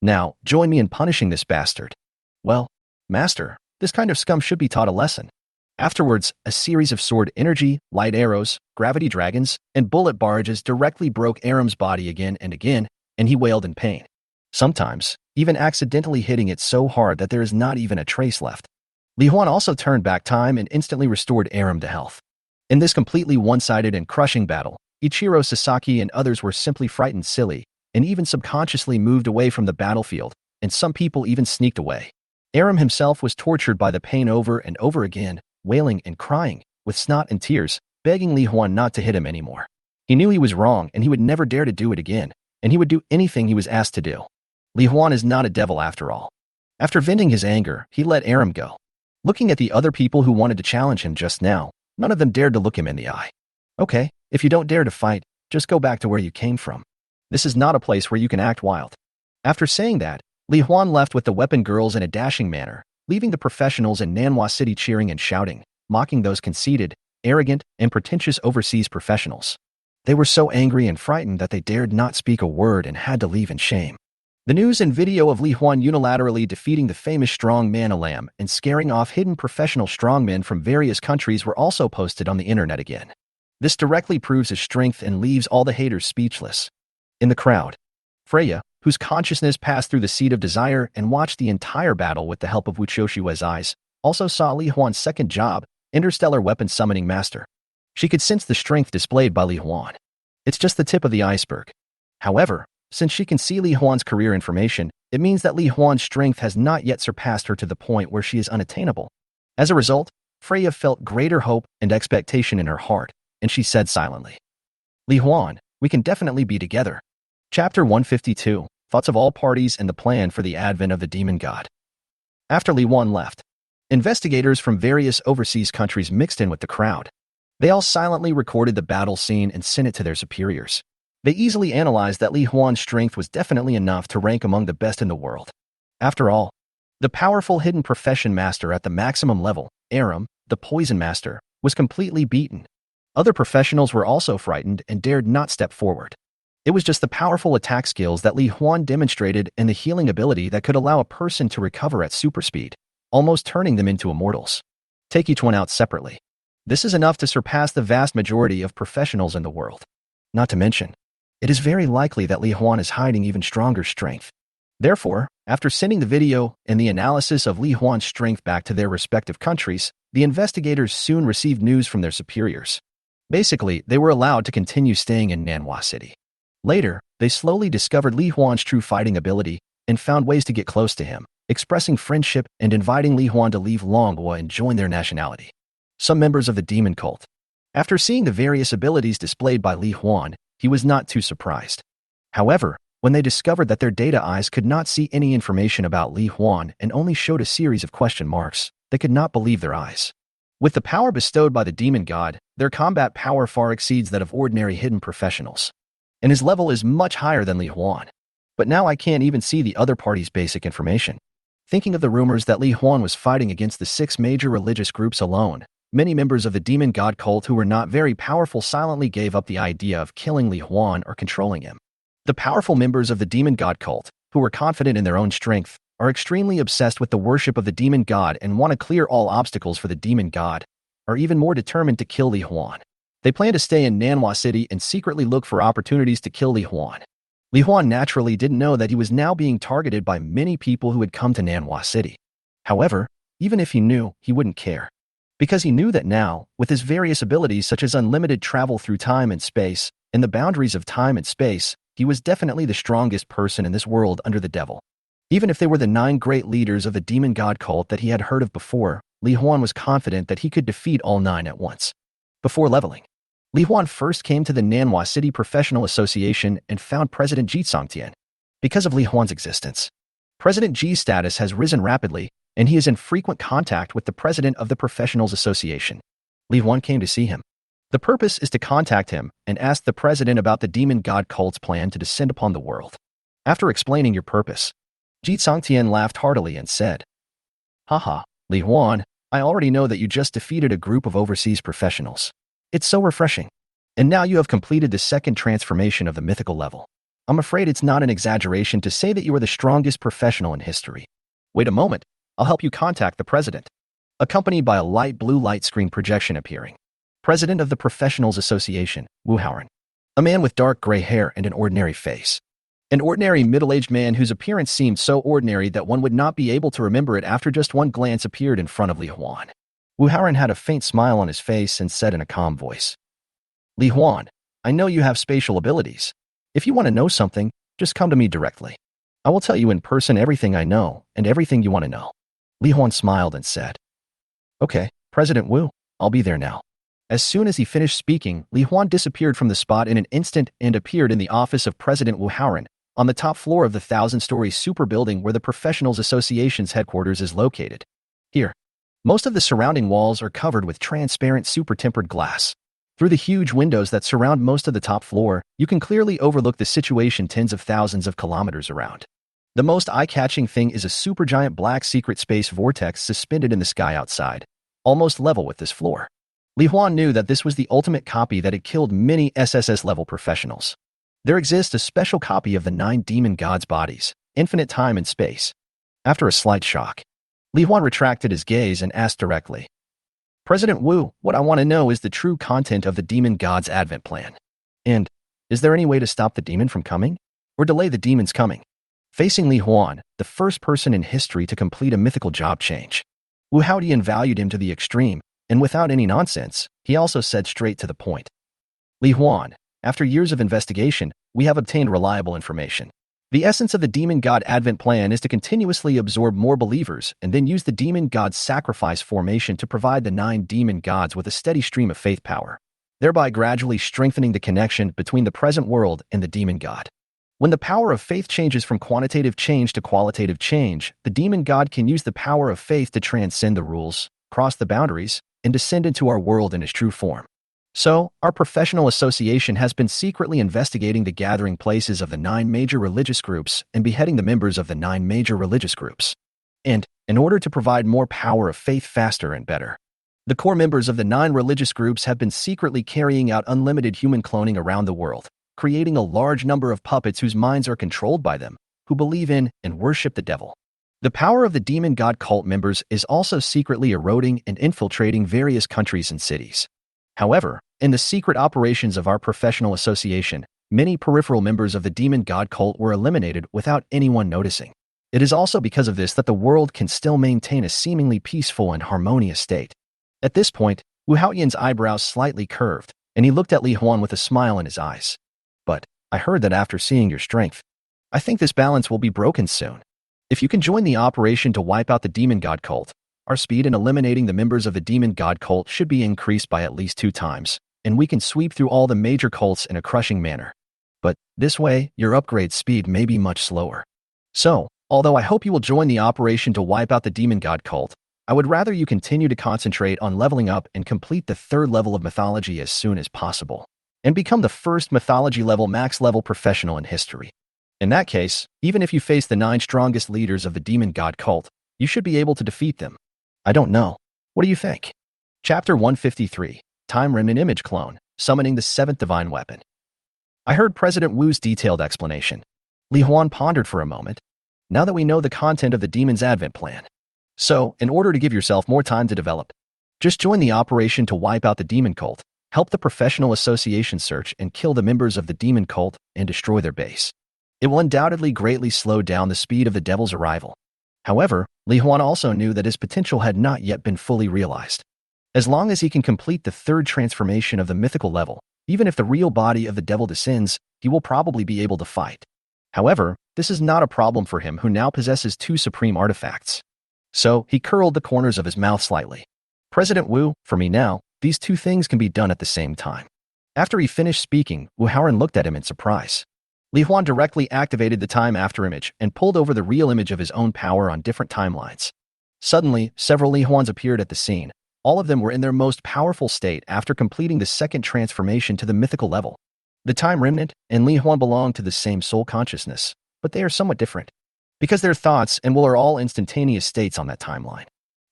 Now, join me in punishing this bastard." "Well, master, this kind of scum should be taught a lesson." Afterwards, a series of sword energy, light arrows, gravity dragons, and bullet barrages directly broke Aram's body again and again, and he wailed in pain. Sometimes, even accidentally hitting it so hard that there is not even a trace left. Li Huan also turned back time and instantly restored Aram to health. In this completely one-sided and crushing battle, Ichiro Sasaki and others were simply frightened silly, and even subconsciously moved away from the battlefield, and some people even sneaked away. Aram himself was tortured by the pain over and over again, wailing and crying, with snot and tears, begging Li Huan not to hit him anymore. He knew he was wrong and he would never dare to do it again, and he would do anything he was asked to do. Li Huan is not a devil after all. After venting his anger, he let Aram go. Looking at the other people who wanted to challenge him just now, none of them dared to look him in the eye. "Okay, if you don't dare to fight, just go back to where you came from. This is not a place where you can act wild." After saying that, Li Huan left with the weapon girls in a dashing manner, leaving the professionals in Manhwa City cheering and shouting, mocking those conceited, arrogant, and pretentious overseas professionals. They were so angry and frightened that they dared not speak a word and had to leave in shame. The news and video of Li Huan unilaterally defeating the famous strongman Alam and scaring off hidden professional strongmen from various countries were also posted on the internet again. This directly proves his strength and leaves all the haters speechless. In the crowd, Freya, whose consciousness passed through the seat of desire and watched the entire battle with the help of Wuchoshiwe's eyes, also saw Li Huan's second job, Interstellar Weapon Summoning Master. She could sense the strength displayed by Li Huan. It's just the tip of the iceberg. However, since she can see Li Huan's career information, it means that Li Huan's strength has not yet surpassed her to the point where she is unattainable. As a result, Freya felt greater hope and expectation in her heart, and she said silently, "Li Huan, we can definitely be together." Chapter 152, Thoughts of All Parties and the Plan for the Advent of the Demon God. After Li Huan left, investigators from various overseas countries mixed in with the crowd. They all silently recorded the battle scene and sent it to their superiors. They easily analyzed that Li Huan's strength was definitely enough to rank among the best in the world. After all, the powerful hidden profession master at the maximum level, Aram, the poison master, was completely beaten. Other professionals were also frightened and dared not step forward. It was just the powerful attack skills that Li Huan demonstrated and the healing ability that could allow a person to recover at super speed, almost turning them into immortals. Take each one out separately. This is enough to surpass the vast majority of professionals in the world. Not to mention, it is very likely that Li Huan is hiding even stronger strength. Therefore, after sending the video and the analysis of Li Huan's strength back to their respective countries, the investigators soon received news from their superiors. Basically, they were allowed to continue staying in Manhwa City. Later, they slowly discovered Li Huan's true fighting ability and found ways to get close to him, expressing friendship and inviting Li Huan to leave Longhua and join their nationality. Some members of the demon cult. After seeing the various abilities displayed by Li Huan, he was not too surprised. However, when they discovered that their data eyes could not see any information about Li Huan and only showed a series of question marks, they could not believe their eyes. With the power bestowed by the demon god, their combat power far exceeds that of ordinary hidden professionals. And his level is much higher than Li Huan. But now I can't even see the other party's basic information. Thinking of the rumors that Li Huan was fighting against the 6 major religious groups alone, many members of the demon god cult who were not very powerful silently gave up the idea of killing Li Huan or controlling him. The powerful members of the demon god cult, who were confident in their own strength, are extremely obsessed with the worship of the demon god and want to clear all obstacles for the demon god, are even more determined to kill Li Huan. They plan to stay in Manhwa City and secretly look for opportunities to kill Li Huan. Li Huan naturally didn't know that he was now being targeted by many people who had come to Manhwa City. However, even if he knew, he wouldn't care. Because he knew that now, with his various abilities such as unlimited travel through time and space, and the boundaries of time and space, he was definitely the strongest person in this world under the devil. Even if they were the 9 great leaders of the demon god cult that he had heard of before, Li Huan was confident that he could defeat all 9 at once. Before leveling, Li Huan first came to the Nanhua City Professional Association and found President Ji Songtian. Because of Li Huan's existence, President Ji's status has risen rapidly, and he is in frequent contact with the president of the Professionals Association. Li Huan came to see him. The purpose is to contact him and ask the president about the demon god cult's plan to descend upon the world. After explaining your purpose, Ji Songtian laughed heartily and said, "Haha, Li Huan, I already know that you just defeated a group of overseas professionals. It's so refreshing. And now you have completed the second transformation of the mythical level. I'm afraid it's not an exaggeration to say that you are the strongest professional in history. Wait a moment, I'll help you contact the president." Accompanied by a light blue light screen projection appearing. President of the Professionals Association, Wu Haoren. A man with dark gray hair and an ordinary face. An ordinary middle-aged man whose appearance seemed so ordinary that one would not be able to remember it after just one glance appeared in front of Li Huan. Wu Haoren had a faint smile on his face and said in a calm voice, "Li Huan, I know you have spatial abilities. If you want to know something, just come to me directly. I will tell you in person everything I know and everything you want to know." Li Huan smiled and said, "Okay, President Wu, I'll be there now." As soon as he finished speaking, Li Huan disappeared from the spot in an instant and appeared in the office of President Wu Haoren, on the top floor of the 1,000-story super building where the Professionals Association's headquarters is located. Here, most of the surrounding walls are covered with transparent super-tempered glass. Through the huge windows that surround most of the top floor, you can clearly overlook the situation tens of thousands of kilometers around. The most eye-catching thing is a supergiant black secret space vortex suspended in the sky outside, almost level with this floor. Li Huan knew that this was the ultimate copy that had killed many SSS-level professionals. There exists a special copy of the 9 demon gods' bodies, infinite time and space. After a slight shock, Li Huan retracted his gaze and asked directly, "President Wu, what I want to know is the true content of the demon god's advent plan. And, is there any way to stop the demon from coming? Or delay the demon's coming?" Facing Li Huan, the first person in history to complete a mythical job change, Wu Haotian valued him to the extreme, and without any nonsense, he also said straight to the point. "Li Huan, after years of investigation, we have obtained reliable information. The essence of the demon god advent plan is to continuously absorb more believers and then use the demon god's sacrifice formation to provide the 9 demon gods with a steady stream of faith power, thereby gradually strengthening the connection between the present world and the demon god. When the power of faith changes from quantitative change to qualitative change, the demon god can use the power of faith to transcend the rules, cross the boundaries, and descend into our world in his true form. So, our professional association has been secretly investigating the gathering places of the 9 major religious groups and beheading the members of the 9 major religious groups. And, in order to provide more power of faith faster and better, the core members of the 9 religious groups have been secretly carrying out unlimited human cloning around the world, creating a large number of puppets whose minds are controlled by them, who believe in and worship the devil. The power of the demon god cult members is also secretly eroding and infiltrating various countries and cities. However, in the secret operations of our professional association, many peripheral members of the demon god cult were eliminated without anyone noticing. It is also because of this that the world can still maintain a seemingly peaceful and harmonious state." At this point, Wu Haotian's eyebrows slightly curved, and he looked at Li Huan with a smile in his eyes. "But, I heard that after seeing your strength, I think this balance will be broken soon. If you can join the operation to wipe out the demon god cult, our speed in eliminating the members of the demon god cult should be increased by at least 2 times, and we can sweep through all the major cults in a crushing manner. But, this way, your upgrade speed may be much slower. So, although I hope you will join the operation to wipe out the demon god cult, I would rather you continue to concentrate on leveling up and complete the 3rd level of mythology as soon as possible, and become the first mythology level max level professional in history. In that case, even if you face the 9 strongest leaders of the demon god cult, you should be able to defeat them. I don't know. What do you think?" Chapter 153, Time Remnant Image Clone, Summoning the 7th Divine Weapon. I heard President Wu's detailed explanation. Li Huan pondered for a moment. Now that we know the content of the demon's advent plan. So, in order to give yourself more time to develop, just join the operation to wipe out the demon cult, help the professional association search and kill the members of the demon cult and destroy their base. It will undoubtedly greatly slow down the speed of the devil's arrival. However, Li Huan also knew that his potential had not yet been fully realized. As long as he can complete the 3rd transformation of the mythical level, even if the real body of the devil descends, he will probably be able to fight. However, this is not a problem for him who now possesses 2 supreme artifacts. So he curled the corners of his mouth slightly. President Wu, for me now, these two things can be done at the same time. After he finished speaking, Wu Haoran looked at him in surprise. Li Huan directly activated the time after image and pulled over the real image of his own power on different timelines. Suddenly, several Li Huans appeared at the scene. All of them were in their most powerful state after completing the second transformation to the mythical level. The Time Remnant and Li Huan belong to the same soul consciousness, but they are somewhat different, because their thoughts and will are all instantaneous states on that timeline.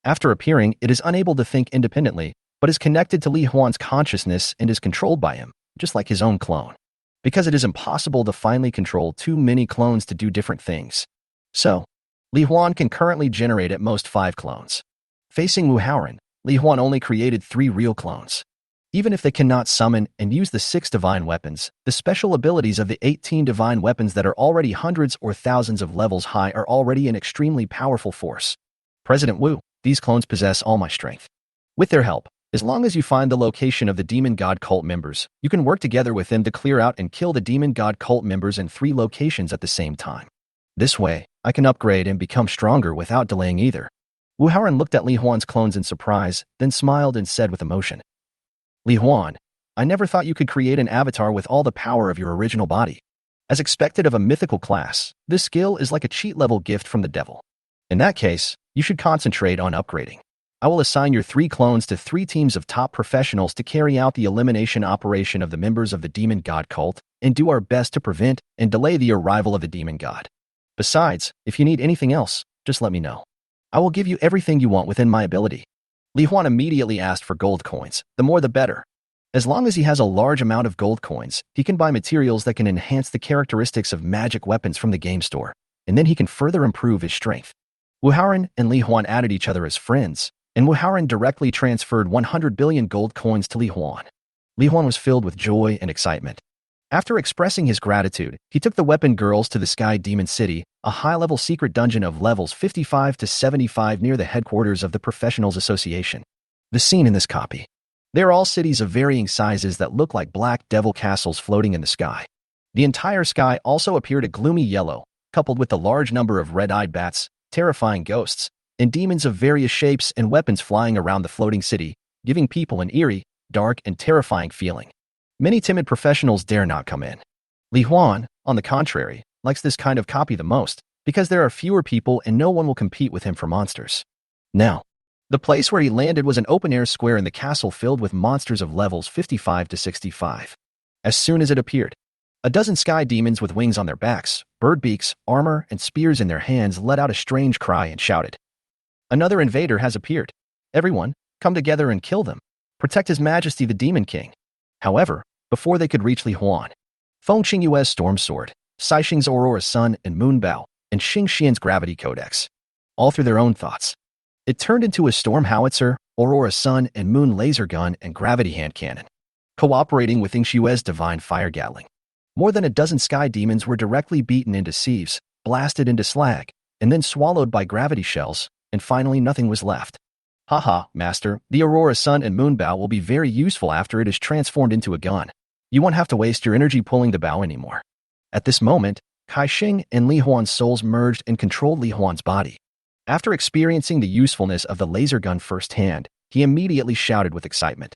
After appearing, it is unable to think independently, but is connected to Li Huan's consciousness and is controlled by him, just like his own clone. Because it is impossible to finally control too many clones to do different things. So, Li Huan can currently generate at most 5 clones. Facing Wu Haoran, Li Huan only created 3 real clones. Even if they cannot summon and use the 6 divine weapons, the special abilities of the 18 divine weapons that are already hundreds or thousands of levels high are already an extremely powerful force. President Wu, these clones possess all my strength. With their help, as long as you find the location of the demon god cult members, you can work together with them to clear out and kill the demon god cult members in 3 locations at the same time. This way, I can upgrade and become stronger without delaying either. Wu Haoran looked at Li Huan's clones in surprise, then smiled and said with emotion, Li Huan, I never thought you could create an avatar with all the power of your original body. As expected of a mythical class, this skill is like a cheat-level gift from the devil. In that case, you should concentrate on upgrading. I will assign your 3 clones to 3 teams of top professionals to carry out the elimination operation of the members of the demon god cult and do our best to prevent and delay the arrival of the demon god. Besides, if you need anything else, just let me know. I will give you everything you want within my ability. Li Huan immediately asked for gold coins, the more the better. As long as he has a large amount of gold coins, he can buy materials that can enhance the characteristics of magic weapons from the game store, and then he can further improve his strength. Wu Haoran and Li Huan added each other as friends, and Wu Haoran directly transferred 100 billion gold coins to Li Huan. Li Huan was filled with joy and excitement. After expressing his gratitude, he took the weapon girls to the Sky Demon City, a high-level secret dungeon of levels 55 to 75 near the headquarters of the Professionals Association. The scene in this copy. They are all cities of varying sizes that look like black devil castles floating in the sky. The entire sky also appeared a gloomy yellow, coupled with the large number of red-eyed bats, terrifying ghosts, and demons of various shapes and weapons flying around the floating city, giving people an eerie, dark, and terrifying feeling. Many timid professionals dare not come in. Li Huan, on the contrary, likes this kind of copy the most, because there are fewer people and no one will compete with him for monsters. Now, the place where he landed was an open-air square in the castle filled with monsters of levels 55 to 65. As soon as it appeared, a dozen sky demons with wings on their backs, bird beaks, armor, and spears in their hands let out a strange cry and shouted, Another invader has appeared. Everyone, come together and kill them. Protect His Majesty the Demon King. However, before they could reach Li Huan, Feng Qingyue's Storm Sword, Saixing's Aurora Sun and Moon Bao, and Xing Xian's Gravity Codex, all through their own thoughts. It turned into a Storm Howitzer, Aurora Sun and Moon Laser Gun and Gravity Hand Cannon, cooperating with Xingxue's Divine Fire Gatling. More than a dozen sky demons were directly beaten into sieves, blasted into slag, and then swallowed by gravity shells, and finally nothing was left. Haha, Master, the Aurora Sun and Moon Bow will be very useful after it is transformed into a gun. You won't have to waste your energy pulling the bow anymore. At this moment, Kai Xing and Li Huan's souls merged and controlled Li Huan's body. After experiencing the usefulness of the laser gun firsthand, he immediately shouted with excitement.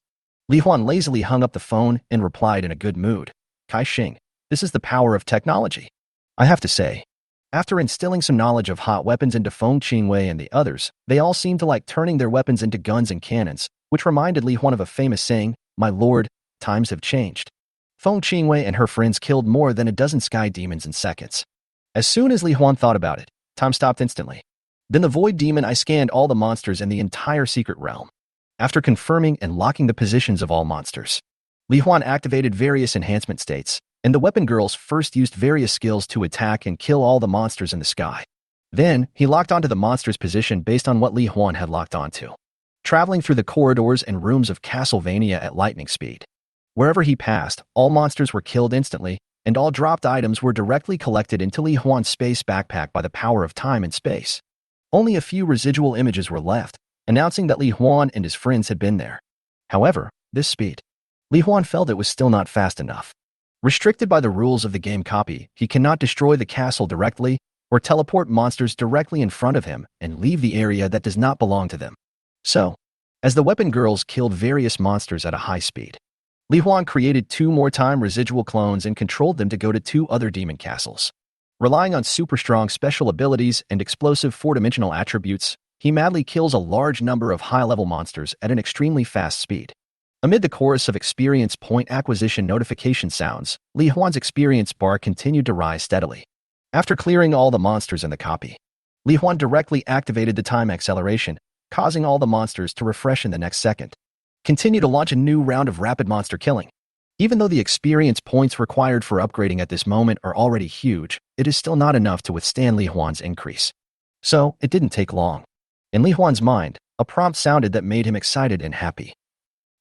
Li Huan lazily hung up the phone and replied in a good mood. Kai Xing, this is the power of technology. I have to say, after instilling some knowledge of hot weapons into Feng Qingyue and the others, they all seemed to like turning their weapons into guns and cannons, which reminded Li Huan of a famous saying, My lord, times have changed. Feng Qingyue and her friends killed more than a dozen sky demons in seconds. As soon as Li Huan thought about it, time stopped instantly. Then the Void Demon I scanned all the monsters in the entire secret realm. After confirming and locking the positions of all monsters, Li Huan activated various enhancement states, and the weapon girls first used various skills to attack and kill all the monsters in the sky. Then, he locked onto the monster's position based on what Li Huan had locked onto, traveling through the corridors and rooms of Castlevania at lightning speed. Wherever he passed, all monsters were killed instantly, and all dropped items were directly collected into Li Huan's space backpack by the power of time and space. Only a few residual images were left, announcing that Li Huan and his friends had been there. However, this speed, Li Huan felt it was still not fast enough. Restricted by the rules of the game copy, he cannot destroy the castle directly, or teleport monsters directly in front of him and leave the area that does not belong to them. So, as the weapon girls killed various monsters at a high speed, Li Huan created 2 more time residual clones and controlled them to go to 2 other demon castles. Relying on super strong special abilities and explosive 4-dimensional attributes, he madly kills a large number of high-level monsters at an extremely fast speed. Amid the chorus of experience point acquisition notification sounds, Li Huan's experience bar continued to rise steadily. After clearing all the monsters in the copy, Li Huan directly activated the time acceleration, causing all the monsters to refresh in the next second. Continue to launch a new round of rapid monster killing. Even though the experience points required for upgrading at this moment are already huge, it is still not enough to withstand Li Huan's increase. So, it didn't take long. In Li Huan's mind, a prompt sounded that made him excited and happy.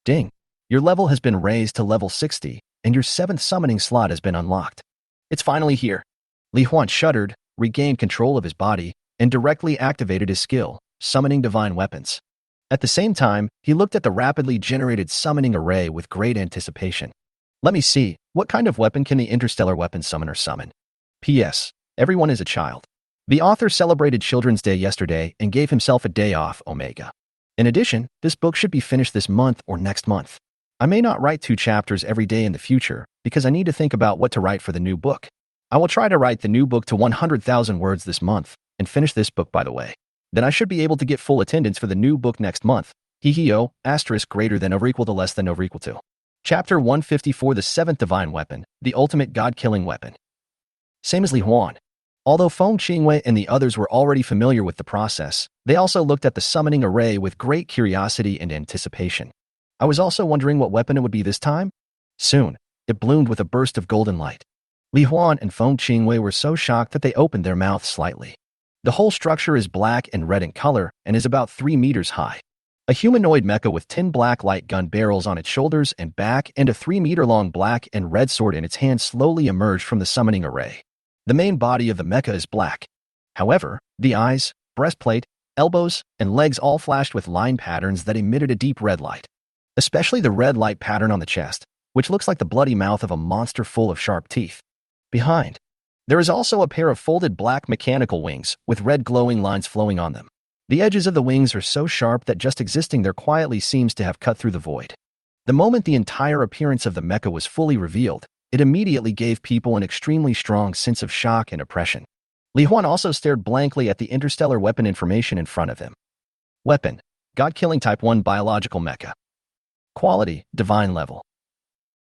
Ding! Your level has been raised to level 60, and your 7th summoning slot has been unlocked. It's finally here. Li Huan shuddered, regained control of his body, and directly activated his skill, summoning divine weapons. At the same time, he looked at the rapidly generated summoning array with great anticipation. Let me see, what kind of weapon can the interstellar weapon summoner summon? P.S. Everyone is a child. The author celebrated Children's Day yesterday and gave himself a day off, Omega. In addition, this book should be finished this month or next month. I may not write 2 chapters every day in the future because I need to think about what to write for the new book. I will try to write the new book to 100,000 words this month and finish this book, by the way. Then I should be able to get full attendance for the new book next month. Hee-hee-oh, asterisk greater than over equal to less than over equal to. Chapter 154, the 7th divine weapon, the ultimate god-killing weapon. Same as Li Huan. Although Feng Qingwei and the others were already familiar with the process, they also looked at the summoning array with great curiosity and anticipation. I was also wondering what weapon it would be this time. Soon, it bloomed with a burst of golden light. Li Huan and Feng Qingwei were so shocked that they opened their mouths slightly. The whole structure is black and red in color and is about 3 meters high. A humanoid mecha with 10 black light gun barrels on its shoulders and back and a 3-meter-long black and red sword in its hand slowly emerged from the summoning array. The main body of the mecha is black. However, the eyes, breastplate, elbows, and legs all flashed with line patterns that emitted a deep red light. Especially the red light pattern on the chest, which looks like the bloody mouth of a monster full of sharp teeth. Behind, there is also a pair of folded black mechanical wings with red glowing lines flowing on them. The edges of the wings are so sharp that just existing there quietly seems to have cut through the void. The moment the entire appearance of the mecha was fully revealed, it immediately gave people an extremely strong sense of shock and oppression. Li Huan also stared blankly at the interstellar weapon information in front of him. Weapon: God-killing Type 1 biological mecha. Quality: divine level.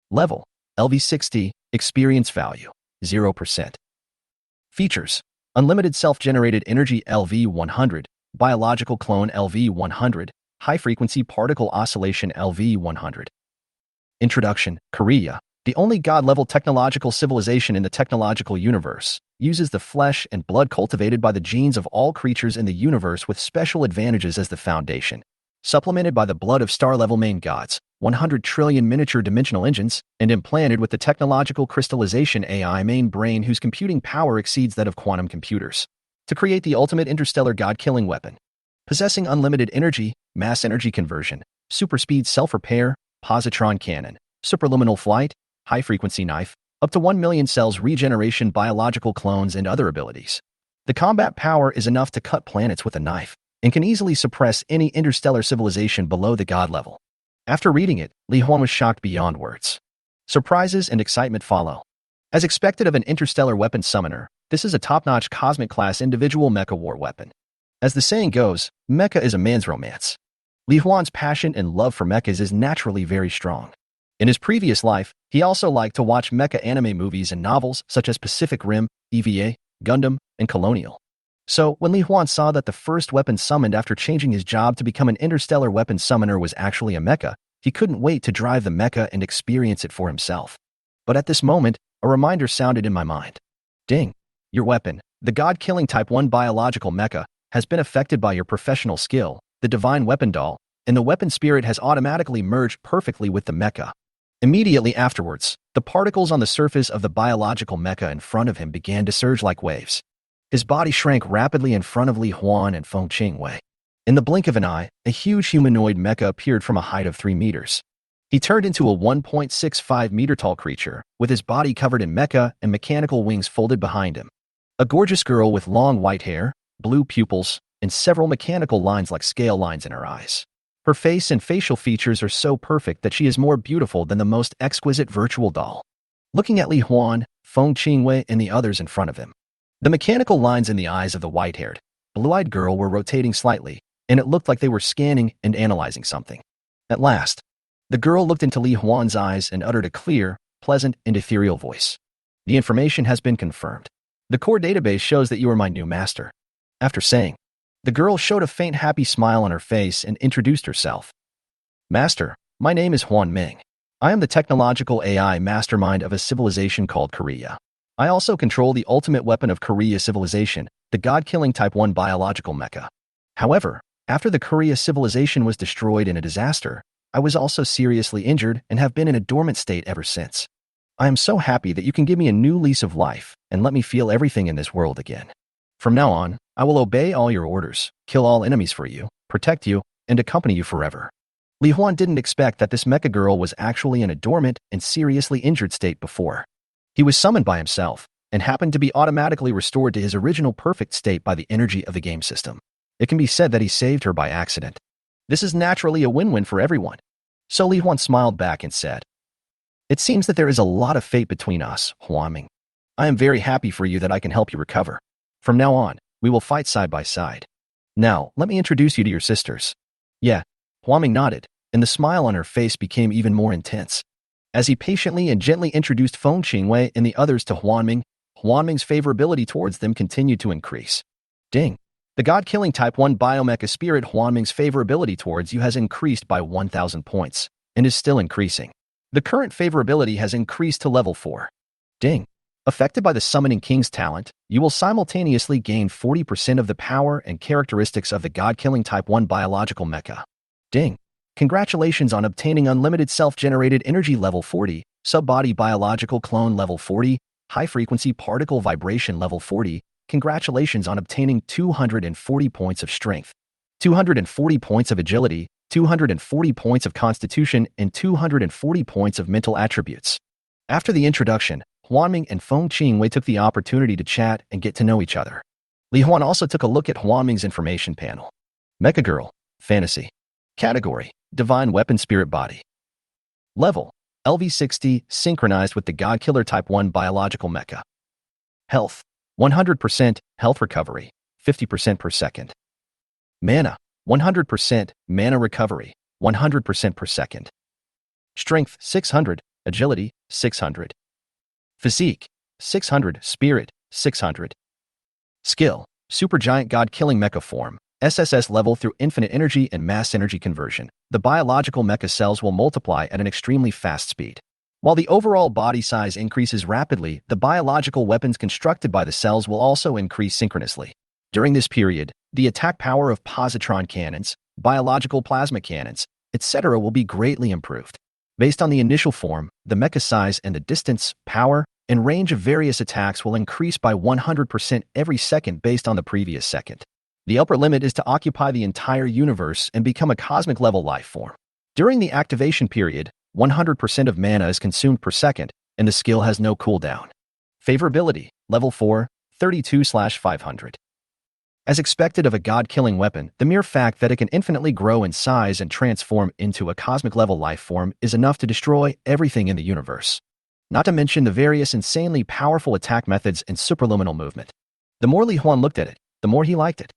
Level: LV60. Experience value: 0%. Features: unlimited self-generated energy LV100, biological clone LV100, high-frequency particle oscillation LV100. Introduction: Korea, the only god-level technological civilization in the technological universe, uses the flesh and blood cultivated by the genes of all creatures in the universe with special advantages as the foundation. Supplemented by the blood of star-level main gods, 100 trillion miniature dimensional engines, and implanted with the technological crystallization AI main brain whose computing power exceeds that of quantum computers. To create the ultimate interstellar god-killing weapon. Possessing unlimited energy, mass energy conversion, super-speed self-repair, positron cannon, superluminal flight, high-frequency knife, up to 1 million cells regeneration biological clones and other abilities. The combat power is enough to cut planets with a knife, and can easily suppress any interstellar civilization below the god level. After reading it, Li Huan was shocked beyond words. Surprises and excitement follow. As expected of an interstellar weapon summoner, this is a top-notch cosmic-class individual mecha war weapon. As the saying goes, mecha is a man's romance. Li Huan's passion and love for mechas is naturally very strong. In his previous life, he also liked to watch mecha anime movies and novels such as Pacific Rim, EVA, Gundam, and Colonial. So, when Li Huan saw that the first weapon summoned after changing his job to become an interstellar weapon summoner was actually a mecha, he couldn't wait to drive the mecha and experience it for himself. But at this moment, a reminder sounded in my mind. Ding! Your weapon, the god-killing Type 1 biological mecha, has been affected by your professional skill, the divine weapon doll, and the weapon spirit has automatically merged perfectly with the mecha. Immediately afterwards, the particles on the surface of the biological mecha in front of him began to surge like waves. His body shrank rapidly in front of Li Huan and Feng Qingwei. In the blink of an eye, a huge humanoid mecha appeared from a height of 3 meters. He turned into a 1.65-meter tall creature, with his body covered in mecha and mechanical wings folded behind him. A gorgeous girl with long white hair, blue pupils, and several mechanical lines like scale lines in her eyes. Her face and facial features are so perfect that she is more beautiful than the most exquisite virtual doll. Looking at Li Huan, Feng Qingwei, and the others in front of him, the mechanical lines in the eyes of the white-haired, blue-eyed girl were rotating slightly, and it looked like they were scanning and analyzing something. At last, the girl looked into Li Huan's eyes and uttered a clear, pleasant, and ethereal voice. The information has been confirmed. The core database shows that you are my new master. After saying, the girl showed a faint happy smile on her face and introduced herself. Master, my name is Huan Ming. I am the technological AI mastermind of a civilization called Korea. I also control the ultimate weapon of Korea civilization, the god-killing Type 1 biological mecha. However, after the Korea civilization was destroyed in a disaster, I was also seriously injured and have been in a dormant state ever since. I am so happy that you can give me a new lease of life and let me feel everything in this world again. From now on, I will obey all your orders, kill all enemies for you, protect you, and accompany you forever. Li Huan didn't expect that this mecha girl was actually in a dormant and seriously injured state before. He was summoned by himself and happened to be automatically restored to his original perfect state by the energy of the game system. It can be said that he saved her by accident. This is naturally a win-win for everyone. So Li Huan smiled back and said, "It seems that there is a lot of fate between us, Huan Ming. I am very happy for you that I can help you recover. From now on, we will fight side by side. Now, let me introduce you to your sisters." Yeah, Huan Ming nodded, and the smile on her face became even more intense. As he patiently and gently introduced Feng Qingwei and the others to Huan Ming's favorability towards them continued to increase. Ding! The god-killing Type 1 biomecha spirit Huan Ming's favorability towards you has increased by 1,000 points, and is still increasing. The current favorability has increased to level 4. Ding! Affected by the Summoning King's talent, you will simultaneously gain 40% of the power and characteristics of the god-killing Type 1 biological mecha. Ding! Congratulations on obtaining unlimited self-generated energy level 40, sub-body biological clone level 40, high-frequency particle vibration level 40. Congratulations on obtaining 240 points of strength, 240 points of agility, 240 points of constitution, and 240 points of mental attributes. After the introduction, Huan Ming and Feng Qingwei took the opportunity to chat and get to know each other. Li Huan also took a look at Huan Ming's information panel. Mecha Girl, Fantasy. Category, Divine Weapon Spirit Body. Level, LV60, synchronized with the God Killer Type 1 biological mecha. Health, 100% health recovery, 50% per second. Mana, 100% mana recovery, 100% per second. Strength, 600, agility, 600. Physique, 600, spirit, 600. Skill, Supergiant God-Killing Mecha Form, SSS level through infinite energy and mass energy conversion. The biological mecha cells will multiply at an extremely fast speed. While the overall body size increases rapidly, the biological weapons constructed by the cells will also increase synchronously. During this period, the attack power of positron cannons, biological plasma cannons, etc. will be greatly improved. Based on the initial form, the mecha size and the distance, power, and range of various attacks will increase by 100% every second based on the previous second. The upper limit is to occupy the entire universe and become a cosmic-level life form. During the activation period, 100% of mana is consumed per second, and the skill has no cooldown. Favorability, Level 4, 32/500. As expected of a god-killing weapon, the mere fact that it can infinitely grow in size and transform into a cosmic-level life form is enough to destroy everything in the universe. Not to mention the various insanely powerful attack methods and superluminal movement. The more Li Huan looked at it, the more he liked it.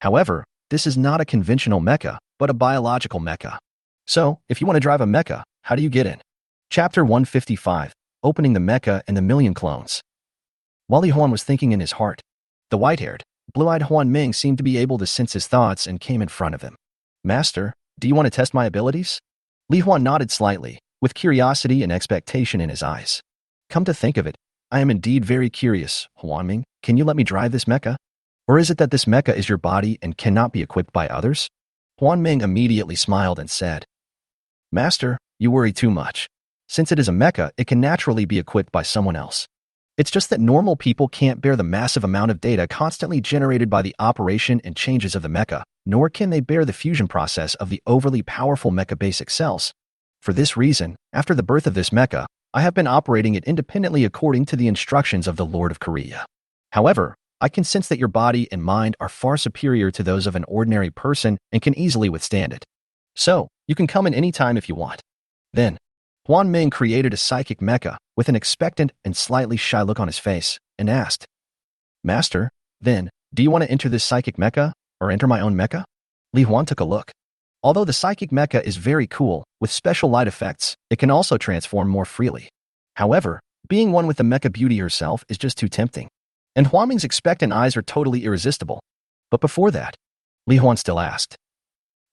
However, this is not a conventional mecha, but a biological mecha. So, if you want to drive a mecha, how do you get in? Chapter 155, Opening the Mecha and the Million Clones. While Li Huan was thinking in his heart, the white-haired, blue-eyed Huan Ming seemed to be able to sense his thoughts and came in front of him. "Master, do you want to test my abilities?" Li Huan nodded slightly, with curiosity and expectation in his eyes. "Come to think of it, I am indeed very curious, Huan Ming. Can you let me drive this mecha? Or is it that this mecha is your body and cannot be equipped by others?" Huan Ming immediately smiled and said, "Master, you worry too much. Since it is a mecha, it can naturally be equipped by someone else. It's just that normal people can't bear the massive amount of data constantly generated by the operation and changes of the mecha, nor can they bear the fusion process of the overly powerful mecha basic cells. For this reason, after the birth of this mecha, I have been operating it independently according to the instructions of the Lord of Korea. However, I can sense that your body and mind are far superior to those of an ordinary person and can easily withstand it. So, you can come in any time if you want." Then, Huan Ming created a psychic mecha with an expectant and slightly shy look on his face and asked, "Master, then, do you want to enter this psychic mecha or enter my own mecha?" Li Huan took a look. Although the psychic mecha is very cool, with special light effects, it can also transform more freely. However, being one with the mecha beauty herself is just too tempting. And Huan Ming's expectant eyes are totally irresistible. But before that, Li Huan still asked,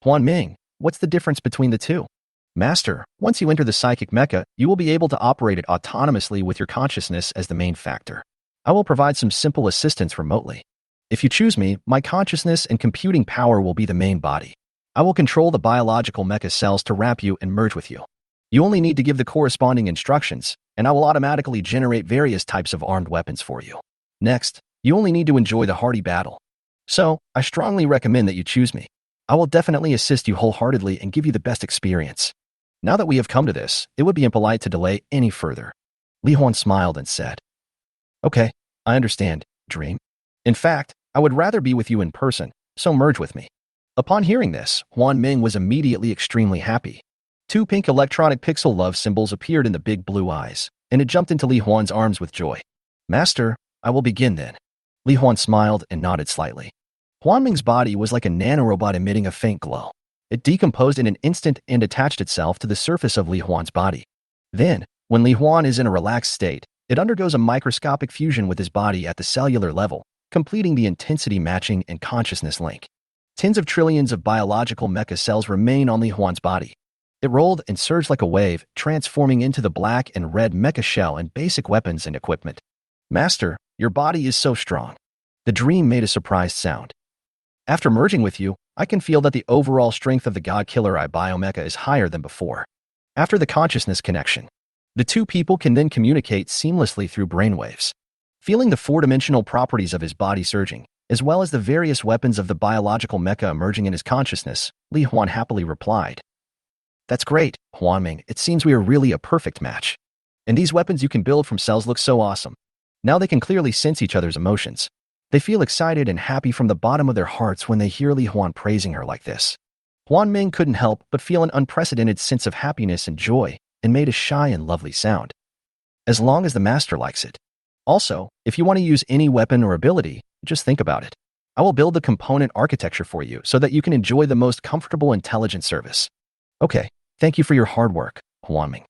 "Huan Ming, what's the difference between the two?" "Master, once you enter the psychic mecha, you will be able to operate it autonomously with your consciousness as the main factor. I will provide some simple assistance remotely. If you choose me, my consciousness and computing power will be the main body. I will control the biological mecha cells to wrap you and merge with you. You only need to give the corresponding instructions, and I will automatically generate various types of armed weapons for you. Next, you only need to enjoy the hearty battle. So, I strongly recommend that you choose me. I will definitely assist you wholeheartedly and give you the best experience. Now that we have come to this, it would be impolite to delay any further." Li Huan smiled and said, "Okay, I understand, Dream. In fact, I would rather be with you in person, so merge with me." Upon hearing this, Huan Ming was immediately extremely happy. Two pink electronic pixel love symbols appeared in the big blue eyes, and it jumped into Li Huan's arms with joy. "Master, I will begin then." Li Huan smiled and nodded slightly. Huan Ming's body was like a nanorobot emitting a faint glow. It decomposed in an instant and attached itself to the surface of Li Huan's body. Then, when Li Huan is in a relaxed state, it undergoes a microscopic fusion with his body at the cellular level, completing the intensity matching and consciousness link. Tens of trillions of biological mecha cells remain on Li Huan's body. It rolled and surged like a wave, transforming into the black and red mecha shell and basic weapons and equipment. "Master, your body is so strong." The dream made a surprised sound. "After merging with you, I can feel that the overall strength of the God Killer Eye Biomecha is higher than before." After the consciousness connection, the two people can then communicate seamlessly through brainwaves. Feeling the four-dimensional properties of his body surging, as well as the various weapons of the biological mecha emerging in his consciousness, Li Huan happily replied, "That's great, Huan Ming. It seems we are really a perfect match. And these weapons you can build from cells look so awesome. Now they can clearly sense each other's emotions. They feel excited and happy from the bottom of their hearts when they hear Li Huan praising her like this." Huan Ming couldn't help but feel an unprecedented sense of happiness and joy, and made a shy and lovely sound. "As long as the master likes it. Also, if you want to use any weapon or ability, just think about it. I will build the component architecture for you so that you can enjoy the most comfortable, intelligent service." "Okay, thank you for your hard work, Huan Ming."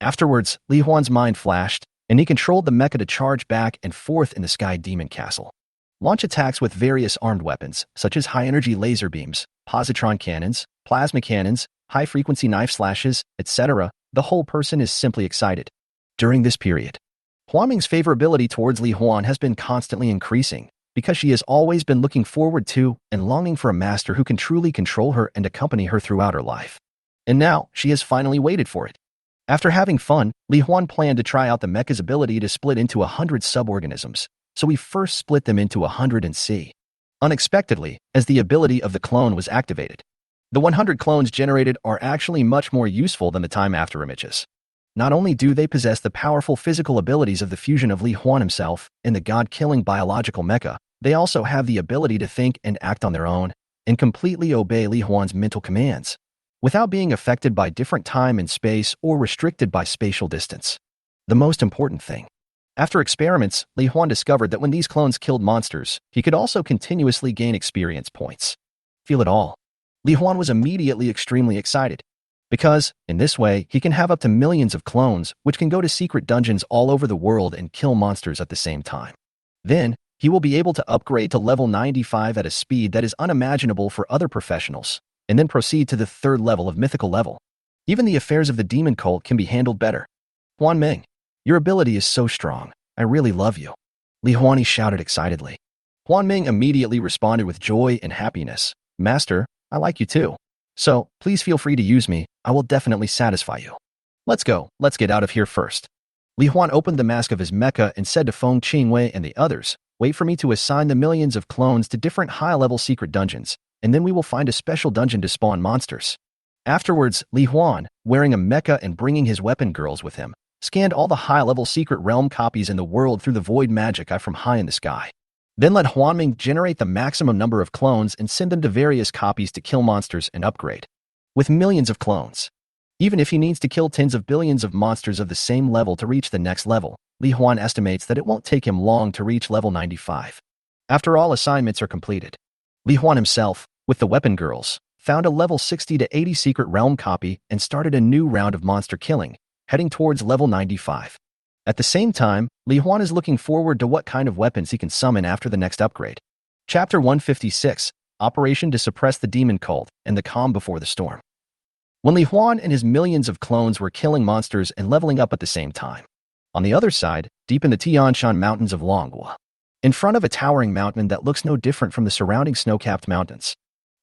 Afterwards, Li Huan's mind flashed, and he controlled the mecha to charge back and forth in the Sky Demon Castle. Launch attacks with various armed weapons, such as high-energy laser beams, positron cannons, plasma cannons, high-frequency knife slashes, etc. The whole person is simply excited. During this period, Huan Ming's favorability towards Li Huan has been constantly increasing, because she has always been looking forward to and longing for a master who can truly control her and accompany her throughout her life. And now, she has finally waited for it. After having fun, Li Huan planned to try out the mecha's ability to split into 100 suborganisms, so he first split them into 100 and C. Unexpectedly, as the ability of the clone was activated, the 100 clones generated are actually much more useful than the time after images. Not only do they possess the powerful physical abilities of the fusion of Li Huan himself and the god-killing biological mecha, they also have the ability to think and act on their own, and completely obey Li Huan's mental commands, without being affected by different time and space or restricted by spatial distance. The most important thing. After experiments, Li Huan discovered that when these clones killed monsters, he could also continuously gain experience points. Feel it all. Li Huan was immediately extremely excited, because, in this way, he can have up to millions of clones, which can go to secret dungeons all over the world and kill monsters at the same time. Then, he will be able to upgrade to level 95 at a speed that is unimaginable for other professionals, and then proceed to the third level of mythical level. Even the affairs of the demon cult can be handled better. "Huan Ming, your ability is so strong. I really love you." Li Huan shouted excitedly. Huan Ming immediately responded with joy and happiness. "Master, I like you too. So, please feel free to use me. I will definitely satisfy you. Let's go. Let's get out of here first." Li Huan opened the mask of his mecha and said to Feng Qingwei and the others, "Wait for me to assign the millions of clones to different high-level secret dungeons, and then we will find a special dungeon to spawn monsters." Afterwards, Li Huan, wearing a mecha and bringing his weapon girls with him, scanned all the high-level secret realm copies in the world through the void magic eye from high in the sky. Then let Huanming generate the maximum number of clones and send them to various copies to kill monsters and upgrade. With millions of clones. Even if he needs to kill tens of billions of monsters of the same level to reach the next level, Li Huan estimates that it won't take him long to reach level 95. After all assignments are completed, Li Huan himself, with the weapon girls, found a level 60 to 80 secret realm copy and started a new round of monster killing, heading towards level 95. At the same time, Li Huan is looking forward to what kind of weapons he can summon after the next upgrade. Chapter 156, Operation to Suppress the Demon Cult and the Calm Before the Storm. When Li Huan and his millions of clones were killing monsters and leveling up at the same time. On the other side, deep in the Tianshan Mountains of Longhua, in front of a towering mountain that looks no different from the surrounding snow-capped mountains,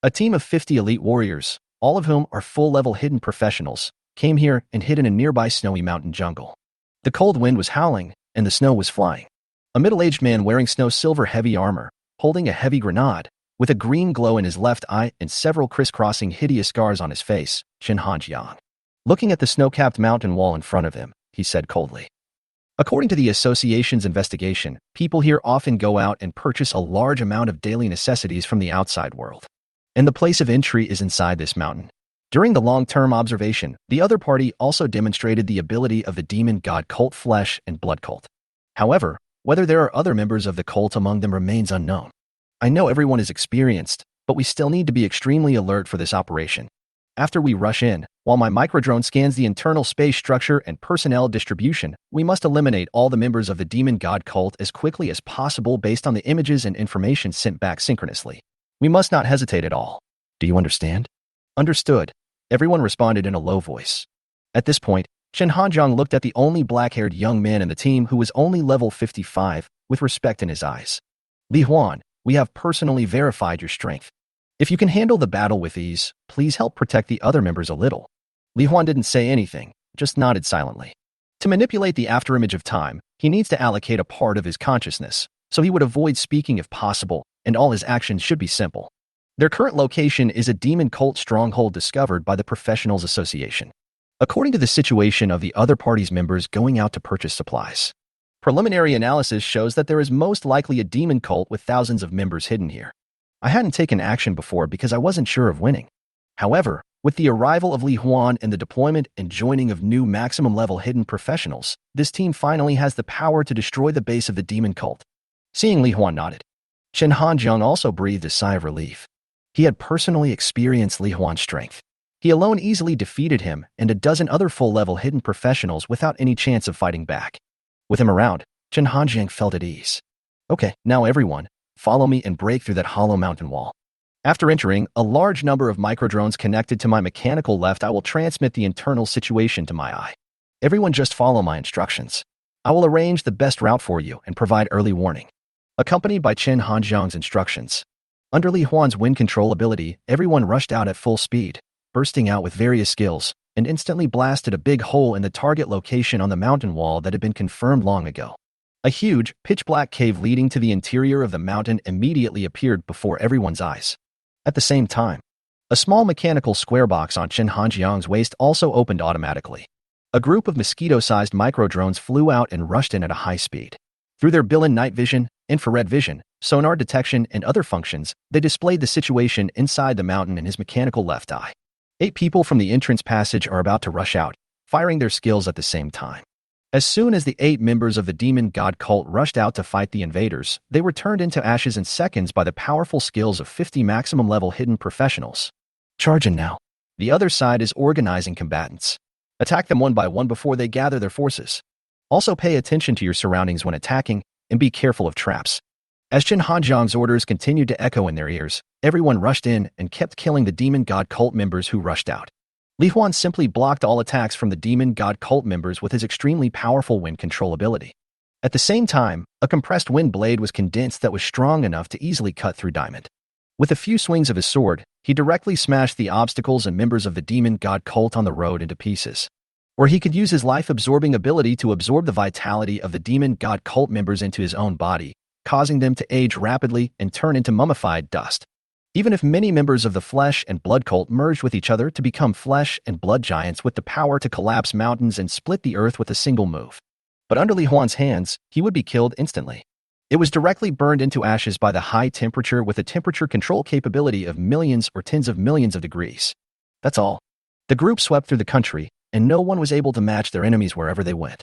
a team of 50 elite warriors, all of whom are full-level hidden professionals, came here and hid in a nearby snowy mountain jungle. The cold wind was howling, and the snow was flying. A middle-aged man wearing snow-silver heavy armor, holding a heavy grenade, with a green glow in his left eye and several crisscrossing hideous scars on his face, Chen Hanjiang. Looking at the snow-capped mountain wall in front of him, he said coldly. According to the association's investigation, people here often go out and purchase a large amount of daily necessities from the outside world. And the place of entry is inside this mountain. During the long-term observation, the other party also demonstrated the ability of the demon god cult flesh and blood cult. However, whether there are other members of the cult among them remains unknown. I know everyone is experienced, but we still need to be extremely alert for this operation. After we rush in, while my microdrone scans the internal space structure and personnel distribution, we must eliminate all the members of the demon god cult as quickly as possible based on the images and information sent back synchronously. We must not hesitate at all. Do you understand? Understood. Everyone responded in a low voice. At this point, Chen Hanjiang looked at the only black-haired young man in the team who was only level 55, with respect in his eyes. Li Huan, we have personally verified your strength. If you can handle the battle with ease, please help protect the other members a little. Li Huan didn't say anything, just nodded silently. To manipulate the afterimage of time, he needs to allocate a part of his consciousness, so he would avoid speaking if possible, and all his actions should be simple. Their current location is a demon cult stronghold discovered by the Professionals Association. According to the situation of the other party's members going out to purchase supplies, preliminary analysis shows that there is most likely a demon cult with thousands of members hidden here. I hadn't taken action before because I wasn't sure of winning. However, with the arrival of Li Huan and the deployment and joining of new maximum-level hidden professionals, this team finally has the power to destroy the base of the demon cult. Seeing Li Huan nodded, Chen Hanjiang also breathed a sigh of relief. He had personally experienced Li Huan's strength. He alone easily defeated him and a dozen other full-level hidden professionals without any chance of fighting back. With him around, Chen Hanjiang felt at ease. Okay, now everyone, follow me and break through that hollow mountain wall. After entering, a large number of microdrones connected to my mechanical left, I will transmit the internal situation to my eye. Everyone just follow my instructions. I will arrange the best route for you and provide early warning. Accompanied by Chen Hanjiang's instructions. Under Li Huan's wind control ability, everyone rushed out at full speed, bursting out with various skills, and instantly blasted a big hole in the target location on the mountain wall that had been confirmed long ago. A huge, pitch-black cave leading to the interior of the mountain immediately appeared before everyone's eyes. At the same time, a small mechanical square box on Chen Hanjiang's waist also opened automatically. A group of mosquito-sized microdrones flew out and rushed in at a high speed. Through their built-in night vision, infrared vision, sonar detection, and other functions, they displayed the situation inside the mountain in his mechanical left eye. 8 people from the entrance passage are about to rush out, firing their skills at the same time. As soon as the 8 members of the demon god cult rushed out to fight the invaders, they were turned into ashes in seconds by the powerful skills of 50 maximum-level hidden professionals. Charge in now. The other side is organizing combatants. Attack them one by one before they gather their forces. Also pay attention to your surroundings when attacking, and be careful of traps. As Chen Hanjiang's orders continued to echo in their ears, everyone rushed in and kept killing the demon god cult members who rushed out. Li Huan simply blocked all attacks from the demon god cult members with his extremely powerful wind control ability. At the same time, a compressed wind blade was condensed that was strong enough to easily cut through diamond. With a few swings of his sword, he directly smashed the obstacles and members of the demon god cult on the road into pieces. Or he could use his life-absorbing ability to absorb the vitality of the demon god cult members into his own body, causing them to age rapidly and turn into mummified dust. Even if many members of the flesh and blood cult merged with each other to become flesh and blood giants with the power to collapse mountains and split the earth with a single move. But under Li Huan's hands, he would be killed instantly. It was directly burned into ashes by the high temperature with a temperature control capability of millions or tens of millions of degrees. That's all. The group swept through the country, and no one was able to match their enemies wherever they went.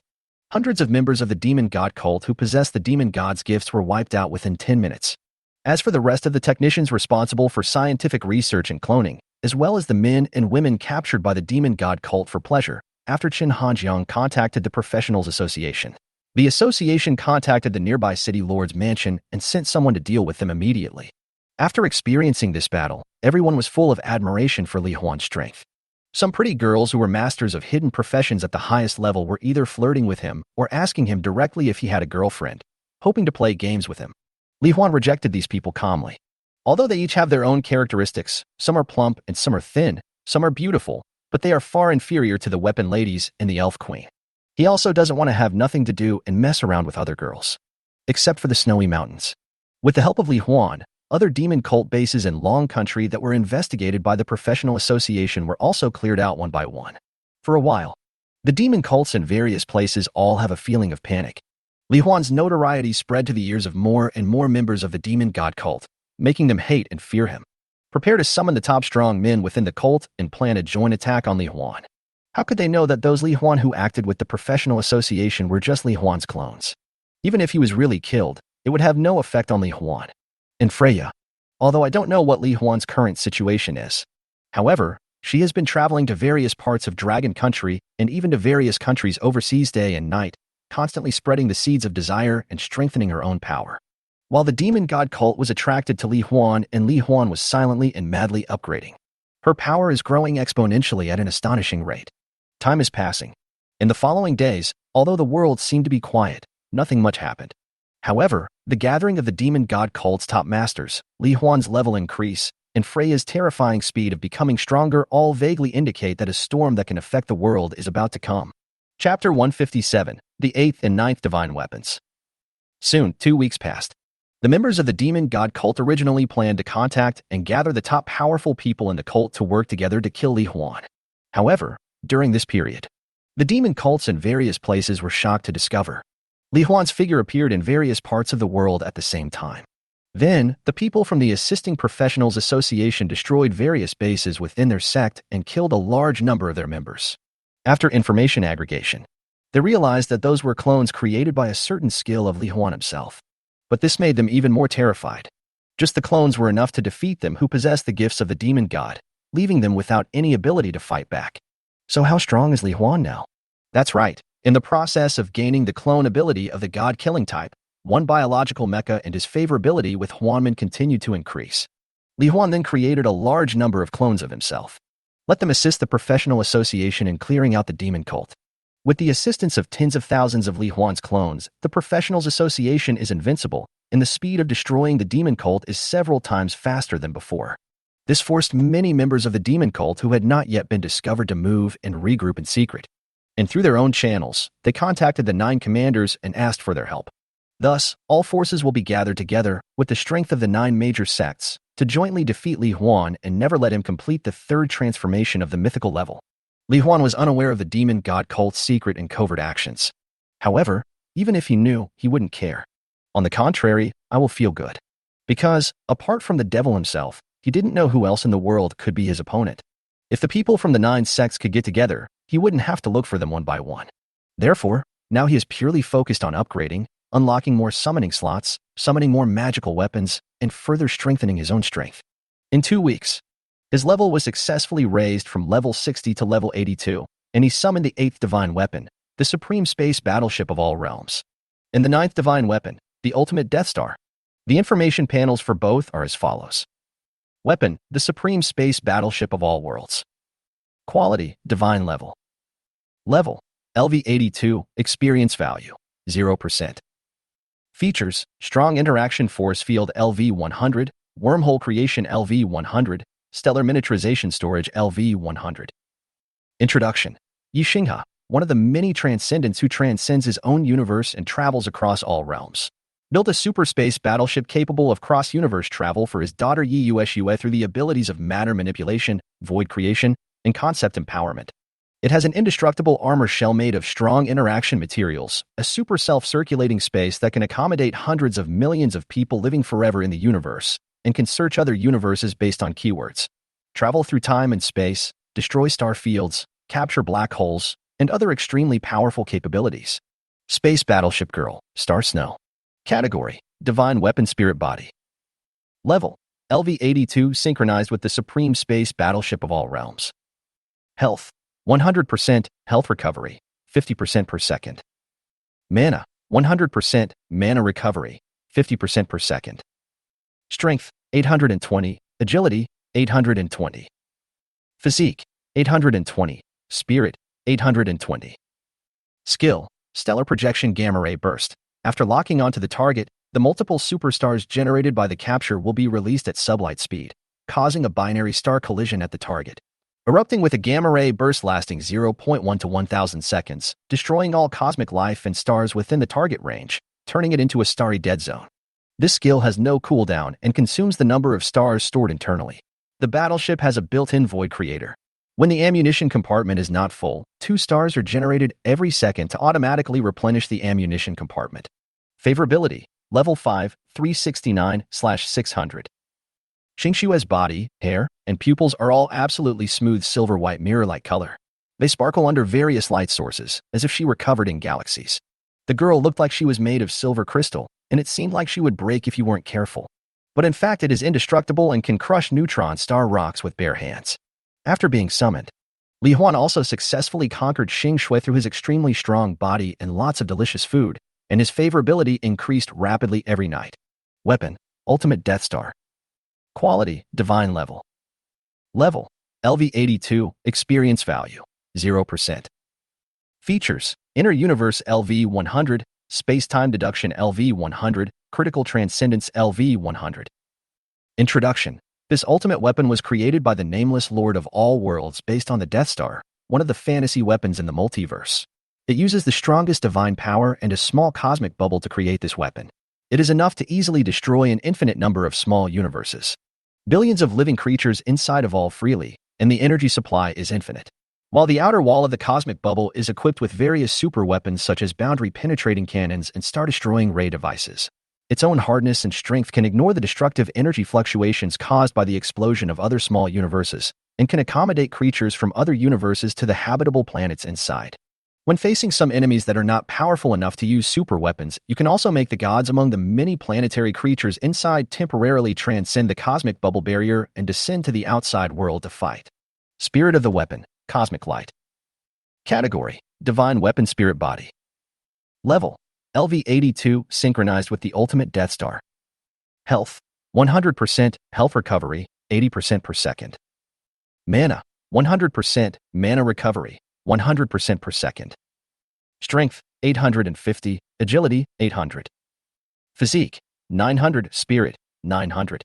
Hundreds of members of the demon god cult who possessed the demon god's gifts were wiped out within 10 minutes. As for the rest of the technicians responsible for scientific research and cloning, as well as the men and women captured by the demon god cult for pleasure, after Qin Hanjiang contacted the Professionals Association. The association contacted the nearby city lord's mansion and sent someone to deal with them immediately. After experiencing this battle, everyone was full of admiration for Li Huan's strength. Some pretty girls who were masters of hidden professions at the highest level were either flirting with him or asking him directly if he had a girlfriend, hoping to play games with him. Li Huan rejected these people calmly. Although they each have their own characteristics, some are plump and some are thin, some are beautiful, but they are far inferior to the weapon ladies and the elf queen. He also doesn't want to have nothing to do and mess around with other girls. Except for the snowy mountains. With the help of Li Huan, other demon cult bases in Long Country that were investigated by the Professional Association were also cleared out one by one. For a while, the demon cults in various places all have a feeling of panic. Li Huan's notoriety spread to the ears of more and more members of the demon god cult, making them hate and fear him. Prepare to summon the top strong men within the cult and plan a joint attack on Li Huan. How could they know that those Li Huan who acted with the Professional Association were just Li Huan's clones? Even if he was really killed, it would have no effect on Li Huan. And Freya. Although I don't know what Li Huan's current situation is. However, she has been traveling to various parts of Dragon Country and even to various countries overseas day and night, constantly spreading the seeds of desire and strengthening her own power. While the demon god cult was attracted to Li Huan and Li Huan was silently and madly upgrading. Her power is growing exponentially at an astonishing rate. Time is passing. In the following days, although the world seemed to be quiet, nothing much happened. However, the gathering of the demon god cult's top masters, Li Huan's level increase, and Freya's terrifying speed of becoming stronger all vaguely indicate that a storm that can affect the world is about to come. Chapter 157, The 8th and 9th Divine Weapons. Soon, 2 weeks passed. The members of the demon god cult originally planned to contact and gather the top powerful people in the cult to work together to kill Li Huan. However, during this period, the demon cults in various places were shocked to discover Li Huan's figure appeared in various parts of the world at the same time. Then, the people from the Assisting Professionals Association destroyed various bases within their sect and killed a large number of their members. After information aggregation, they realized that those were clones created by a certain skill of Li Huan himself. But this made them even more terrified. Just the clones were enough to defeat them who possessed the gifts of the demon god, leaving them without any ability to fight back. So how strong is Li Huan now? That's right. In the process of gaining the clone ability of the god-killing type, one biological mecha and his favorability with Huanmen continued to increase. Li Huan then created a large number of clones of himself. Let them assist the Professional Association in clearing out the demon cult. With the assistance of tens of thousands of Li Huan's clones, the Professionals Association is invincible, and the speed of destroying the demon cult is several times faster than before. This forced many members of the demon cult who had not yet been discovered to move and regroup in secret. And through their own channels, they contacted the 9 commanders and asked for their help. Thus, all forces will be gathered together with the strength of the 9 major sects to jointly defeat Li Huan and never let him complete the 3rd transformation of the mythical level. Li Huan was unaware of the demon god cult's secret and covert actions. However, even if he knew, he wouldn't care. On the contrary, I will feel good. Because, apart from the devil himself, he didn't know who else in the world could be his opponent. If the people from the 9 sects could get together, he wouldn't have to look for them one by one. Therefore, now he is purely focused on upgrading, unlocking more summoning slots, summoning more magical weapons, and further strengthening his own strength. In 2 weeks, his level was successfully raised from level 60 to level 82, and he summoned the 8th divine weapon, the supreme space battleship of all realms. And the 9th divine weapon, the ultimate Death Star. The information panels for both are as follows. Weapon, the supreme space battleship of all worlds. Quality, divine level. Level, LV82, experience value, 0%. Features, strong interaction force field LV100, wormhole creation LV100, stellar miniaturization storage LV100. Introduction. Yi Xinghe, one of the many transcendents who transcends his own universe and travels across all realms, built a super space battleship capable of cross-universe travel for his daughter Yi Yueshue through the abilities of matter manipulation, void creation, and concept empowerment. It has an indestructible armor shell made of strong interaction materials, a super self-circulating space that can accommodate hundreds of millions of people living forever in the universe, and can search other universes based on keywords. Travel through time and space, destroy star fields, capture black holes, and other extremely powerful capabilities. Space Battleship Girl, Star Snow. Category: Divine Weapon Spirit Body. Level: LV-82 synchronized with the supreme space battleship of all realms. Health: 100% health recovery, 50% per second. Mana: 100% mana recovery, 50% per second. Strength: 820, agility: 820. Physique: 820, spirit: 820. Skill: Stellar Projection Gamma Ray Burst. After locking onto the target, the multiple superstars generated by the capture will be released at sublight speed, causing a binary star collision at the target. Erupting with a gamma ray burst lasting 0.1 to 1,000 seconds, destroying all cosmic life and stars within the target range, turning it into a starry dead zone. This skill has no cooldown and consumes the number of stars stored internally. The battleship has a built-in void creator. When the ammunition compartment is not full, 2 stars are generated every second to automatically replenish the ammunition compartment. Favorability: Level 5, 369/600. Xingshue's body, hair, and pupils are all absolutely smooth silver-white mirror-like color. They sparkle under various light sources, as if she were covered in galaxies. The girl looked like she was made of silver crystal, and it seemed like she would break if you weren't careful. But in fact, it is indestructible and can crush neutron star rocks with bare hands. After being summoned, Li Huan also successfully conquered Xingxue through his extremely strong body and lots of delicious food, and his favorability increased rapidly every night. Weapon: Ultimate Death Star. Quality: Divine Level. Level: LV-82, Experience Value: 0%. Features: Inner Universe LV-100, Space-Time Deduction LV-100, Critical Transcendence LV-100. Introduction: This ultimate weapon was created by the nameless Lord of all worlds based on the Death Star, one of the fantasy weapons in the multiverse. It uses the strongest divine power and a small cosmic bubble to create this weapon. It is enough to easily destroy an infinite number of small universes. Billions of living creatures inside evolve freely, and the energy supply is infinite. While the outer wall of the cosmic bubble is equipped with various super weapons such as boundary-penetrating cannons and star-destroying ray devices. Its own hardness and strength can ignore the destructive energy fluctuations caused by the explosion of other small universes, and can accommodate creatures from other universes to the habitable planets inside. When facing some enemies that are not powerful enough to use super weapons, you can also make the gods among the many planetary creatures inside temporarily transcend the cosmic bubble barrier and descend to the outside world to fight. Spirit of the Weapon: Cosmic Light. Category: Divine Weapon Spirit Body. Level: LV-82 synchronized with the Ultimate Death Star. Health: 100% health recovery, 80% per second. Mana: 100% mana recovery, 100% per second. Strength: 850, agility: 800. Physique: 900, spirit: 900.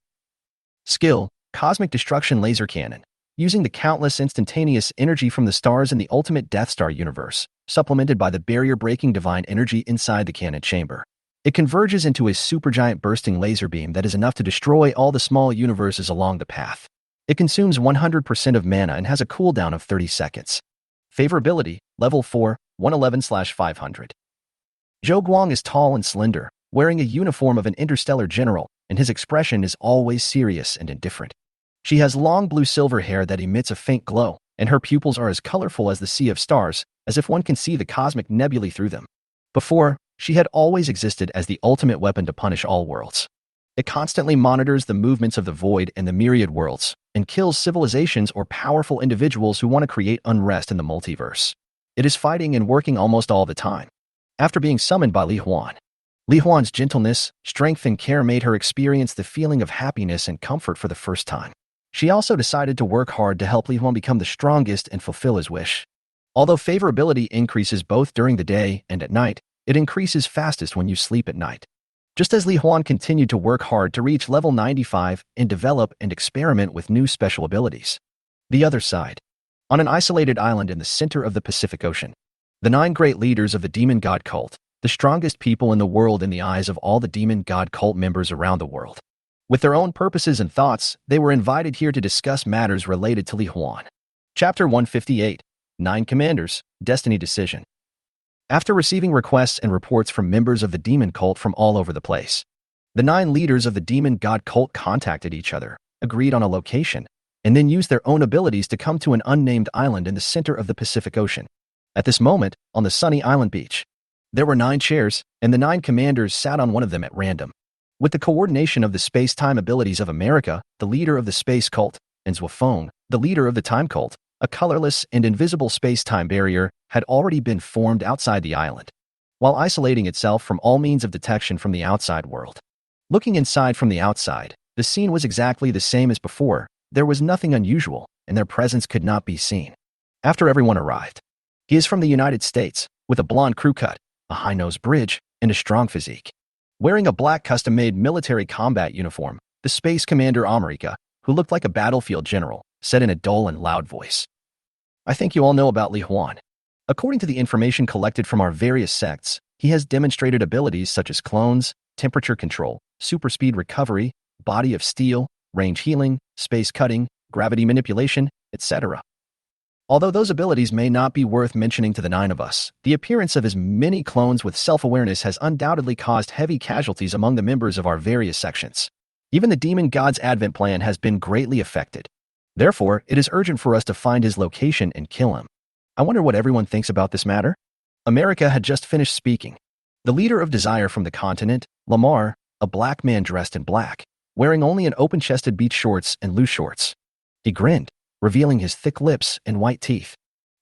Skill: Cosmic Destruction Laser Cannon. Using the countless instantaneous energy from the stars in the Ultimate Death Star universe, supplemented by the barrier-breaking divine energy inside the cannon chamber. It converges into a supergiant bursting laser beam that is enough to destroy all the small universes along the path. It consumes 100% of mana and has a cooldown of 30 seconds. Favorability: Level 4, 111/500. Zhou Guang is tall and slender, wearing a uniform of an interstellar general, and his expression is always serious and indifferent. She has long blue-silver hair that emits a faint glow, and her pupils are as colorful as the sea of stars, as if one can see the cosmic nebulae through them. Before, she had always existed as the ultimate weapon to punish all worlds. It constantly monitors the movements of the void and the myriad worlds, and kills civilizations or powerful individuals who want to create unrest in the multiverse. It is fighting and working almost all the time. After being summoned by Li Huan, Li Huan's gentleness, strength, and care made her experience the feeling of happiness and comfort for the first time. She also decided to work hard to help Li Huan become the strongest and fulfill his wish. Although favorability increases both during the day and at night, it increases fastest when you sleep at night. Just as Li Huan continued to work hard to reach level 95 and develop and experiment with new special abilities. The other side. On an isolated island in the center of the Pacific Ocean, the 9 great leaders of the demon god cult, the strongest people in the world in the eyes of all the demon god cult members around the world. With their own purposes and thoughts, they were invited here to discuss matters related to Li Huan. Chapter 158. 9 Commanders, Destiny Decision. After receiving requests and reports from members of the demon cult from all over the place, the 9 leaders of the demon god cult contacted each other, agreed on a location, and then used their own abilities to come to an unnamed island in the center of the Pacific Ocean. At this moment, on the sunny island beach, there were 9 chairs, and the 9 commanders sat on one of them at random. With the coordination of the space-time abilities of America, the leader of the space cult, and Zwafong, the leader of the time cult, a colorless and invisible space-time barrier had already been formed outside the island, while isolating itself from all means of detection from the outside world. Looking inside from the outside, the scene was exactly the same as before. There was nothing unusual, and their presence could not be seen. After everyone arrived, he is from the United States, with a blonde crew cut, a high-nose bridge, and a strong physique. Wearing a black custom-made military combat uniform, the Space Commander America, who looked like a battlefield general, said in a dull and loud voice, "I think you all know about Li Huan. According to the information collected from our various sects, he has demonstrated abilities such as clones, temperature control, super speed recovery, body of steel, range healing, space cutting, gravity manipulation, etc. Although those abilities may not be worth mentioning to the 9 of us, the appearance of his many clones with self-awareness has undoubtedly caused heavy casualties among the members of our various sections. Even the demon god's advent plan has been greatly affected. Therefore, it is urgent for us to find his location and kill him. I wonder what everyone thinks about this matter?" America had just finished speaking. The leader of Desire from the continent, Lamar, a black man dressed in black, wearing only an open-chested beach shorts and loose shorts. He grinned, revealing his thick lips and white teeth.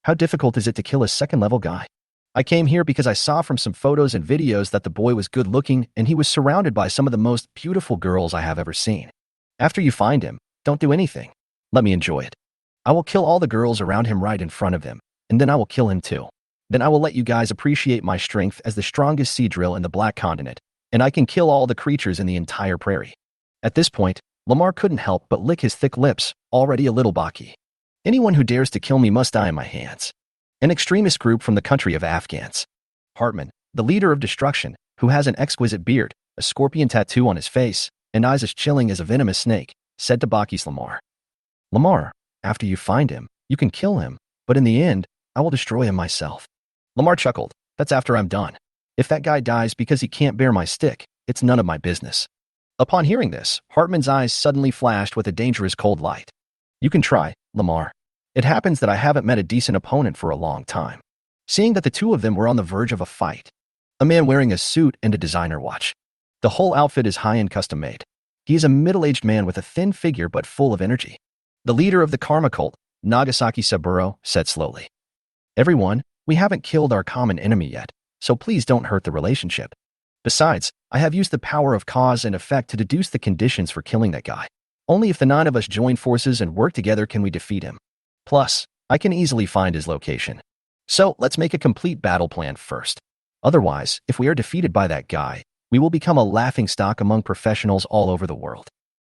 "How difficult is it to kill a second-level guy? I came here because I saw from some photos and videos that the boy was good-looking and he was surrounded by some of the most beautiful girls I have ever seen. After you find him, don't do anything. Let me enjoy it. I will kill all the girls around him right in front of him, and then I will kill him too. Then I will let you guys appreciate my strength as the strongest sea drill in the Black Continent, and I can kill all the creatures in the entire prairie." At this point, Lamar couldn't help but lick his thick lips, already a little bocky. "Anyone who dares to kill me must die in my hands." An extremist group from the country of Afghans. Hartman, the leader of Destruction, who has an exquisite beard, a scorpion tattoo on his face, and eyes as chilling as a venomous snake, said to Baki's Lamar, "Lamar, after you find him, you can kill him, but in the end, I will destroy him myself." Lamar chuckled, "That's after I'm done. If that guy dies because he can't bear my stick, it's none of my business." Upon hearing this, Hartman's eyes suddenly flashed with a dangerous cold light. "You can try, Lamar. It happens that I haven't met a decent opponent for a long time." Seeing that the two of them were on the verge of a fight, a man wearing a suit and a designer watch. The whole outfit is high-end custom-made. He is a middle-aged man with a thin figure but full of energy. The leader of the Karma cult, Nagasaki Saburo, said slowly, "Everyone, we haven't killed our common enemy yet, so please don't hurt the relationship. Besides, I have used the power of cause and effect to deduce the conditions for killing that guy. Only if the 9 of us join forces and work together can we defeat him. Plus, I can easily find his location. So let's make a complete battle plan first. Otherwise, if we are defeated by that guy, we will become a laughingstock among professionals all over the world."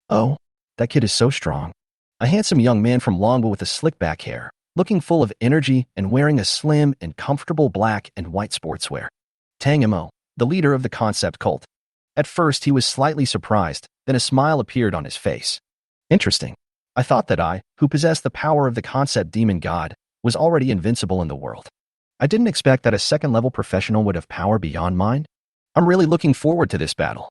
"Oh, that kid is so strong." A handsome young man from Longwood with a slick back hair, looking full of energy and wearing a slim and comfortable black and white sportswear. Tang Mo, the leader of the concept cult. At first, he was slightly surprised, then a smile appeared on his face. "Interesting. I thought that I, who possessed the power of the concept demon god, was already invincible in the world. I didn't expect that a second-level professional would have power beyond mine. I'm really looking forward to this battle."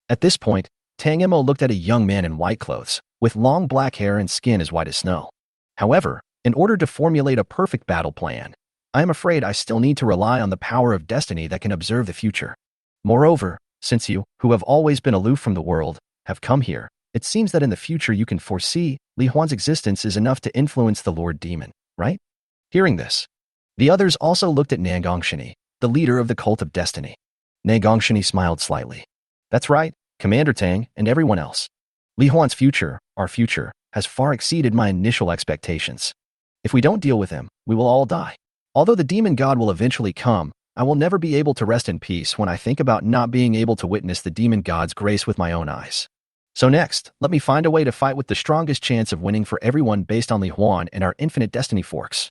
At this point, Tang Mo looked at a young man in white clothes, with long black hair and skin as white as snow. "However, in order to formulate a perfect battle plan, I am afraid I still need to rely on the power of destiny that can observe the future. Moreover, since you, who have always been aloof from the world, have come here, it seems that in the future you can foresee Li Huan's existence is enough to influence the Lord Demon, right?" Hearing this, the others also looked at Nangongshini, the leader of the cult of destiny. Nangongshini smiled slightly. "That's right, Commander Tang and everyone else. Li Huan's future, our future, has far exceeded my initial expectations. If we don't deal with him, we will all die. Although the demon god will eventually come, I will never be able to rest in peace when I think about not being able to witness the demon god's grace with my own eyes. So next, let me find a way to fight with the strongest chance of winning for everyone based on Li Huan and our infinite destiny forks."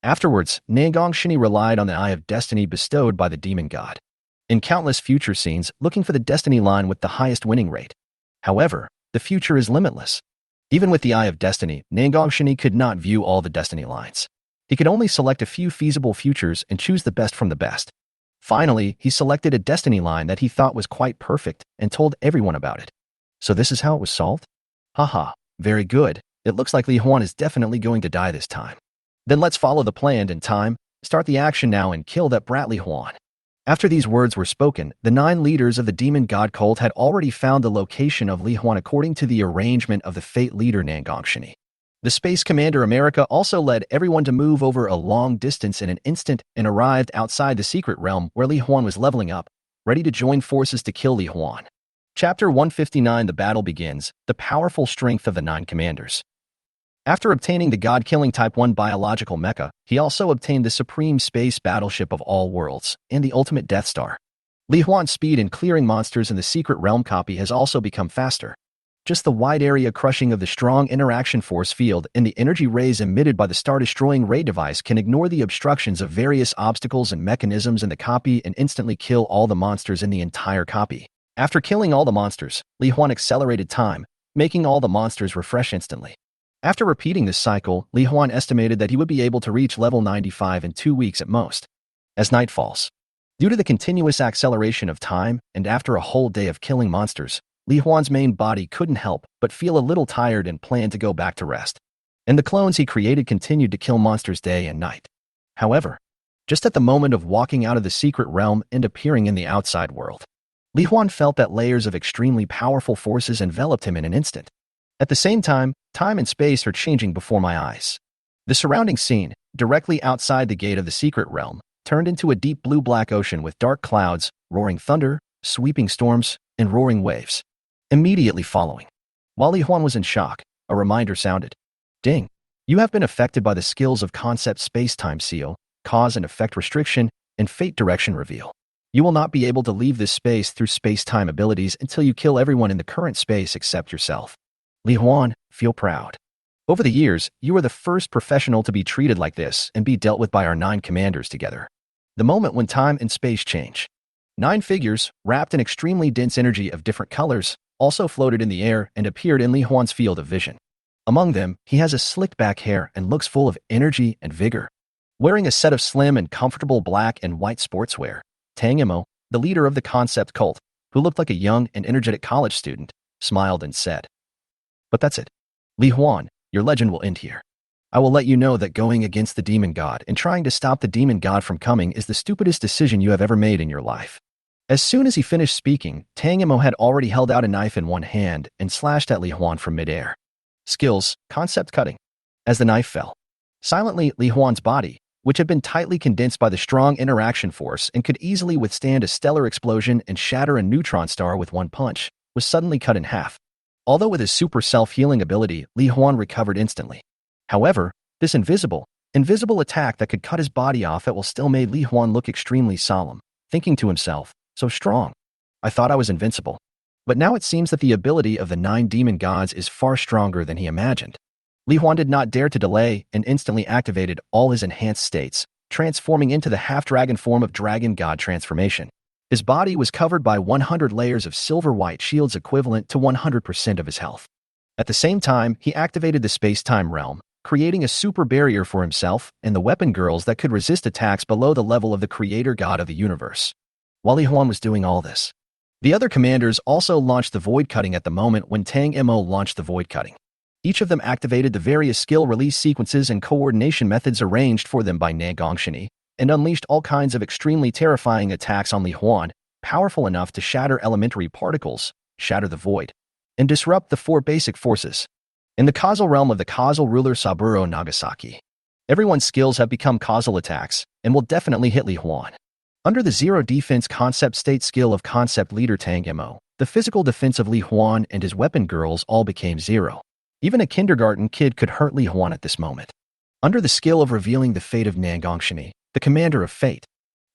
Afterwards, Nangongshini relied on the Eye of Destiny bestowed by the demon god in countless future scenes, looking for the destiny line with the highest winning rate. However, the future is limitless. Even with the Eye of Destiny, Nangongshini could not view all the destiny lines. He could only select a few feasible futures and choose the best from the best. Finally, he selected a destiny line that he thought was quite perfect and told everyone about it. So this is how it was solved? Haha, very good. It looks like Li Huan is definitely going to die this time. Then let's follow the plan in time, start the action now and kill that brat Li Huan. After these words were spoken, the 9 leaders of the demon god cult had already found the location of Li Huan according to the arrangement of the fate leader Nangongshini. The Space Commander America also led everyone to move over a long distance in an instant and arrived outside the secret realm where Li Huan was leveling up, ready to join forces to kill Li Huan. Chapter 159. The battle begins, the powerful strength of the 9 commanders. After obtaining the God-killing Type 1 biological mecha, he also obtained the supreme space battleship of all worlds and the ultimate Death Star. Li Huan's speed in clearing monsters in the secret realm copy has also become faster. Just the wide area crushing of the strong interaction force field and the energy rays emitted by the star-destroying ray device can ignore the obstructions of various obstacles and mechanisms in the copy and instantly kill all the monsters in the entire copy. After killing all the monsters, Li Huan accelerated time, making all the monsters refresh instantly. After repeating this cycle, Li Huan estimated that he would be able to reach level 95 in 2 weeks at most. As night falls, due to the continuous acceleration of time and after a whole day of killing monsters, Li Huan's main body couldn't help but feel a little tired and planned to go back to rest. And the clones he created continued to kill monsters day and night. However, just at the moment of walking out of the secret realm and appearing in the outside world, Li Huan felt that layers of extremely powerful forces enveloped him in an instant. At the same time, time and space are changing before my eyes. The surrounding scene, directly outside the gate of the secret realm, turned into a deep blue-black ocean with dark clouds, roaring thunder, sweeping storms, and roaring waves. Immediately following, while Li Huan was in shock, a reminder sounded. Ding! You have been affected by the skills of Concept Space-Time Seal, Cause and Effect Restriction, and Fate Direction Reveal. You will not be able to leave this space through space-time abilities until you kill everyone in the current space except yourself. Li Huan, feel proud. Over the years, you are the first professional to be treated like this and be dealt with by our 9 commanders together. The moment when time and space change. 9 figures, wrapped in extremely dense energy of different colors, also floated in the air and appeared in Li Huan's field of vision. Among them, he has a slicked back hair and looks full of energy and vigor. Wearing a set of slim and comfortable black and white sportswear, Tang Imo, the leader of the concept cult, who looked like a young and energetic college student, smiled and said, "But that's it. Li Huan, your legend will end here. I will let you know that going against the demon god and trying to stop the demon god from coming is the stupidest decision you have ever made in your life." As soon as he finished speaking, Tang Imo had already held out a knife in one hand and slashed at Li Huan from midair. Skills, concept cutting. As the knife fell, silently Li Huan's body, which had been tightly condensed by the strong interaction force and could easily withstand a stellar explosion and shatter a neutron star with one punch, was suddenly cut in half. Although with his super self-healing ability, Li Huan recovered instantly. However, this invisible attack that could cut his body off will still made Li Huan look extremely solemn, thinking to himself, so strong. I thought I was invincible. But now it seems that the ability of the 9 demon gods is far stronger than he imagined. Li Huan did not dare to delay and instantly activated all his enhanced states, transforming into the half-dragon form of Dragon God transformation. His body was covered by 100 layers of silver-white shields equivalent to 100% of his health. At the same time, he activated the space-time realm, creating a super barrier for himself and the weapon girls that could resist attacks below the level of the creator god of the universe. While Li Huan was doing all this, the other commanders also launched the void cutting at the moment when Tang Imo launched the void cutting. Each of them activated the various skill release sequences and coordination methods arranged for them by Nangongshini, and unleashed all kinds of extremely terrifying attacks on Li Huan, powerful enough to shatter elementary particles, shatter the void, and disrupt the 4 basic forces. In the causal realm of the causal ruler Saburo Nagasaki, everyone's skills have become causal attacks, and will definitely hit Li Huan. Under the zero defense concept state skill of concept leader Tang Imo, the physical defense of Li Huan and his weapon girls all became 0. Even a kindergarten kid could hurt Li Huan at this moment. Under the skill of revealing the fate of Nangongshini, the commander of fate,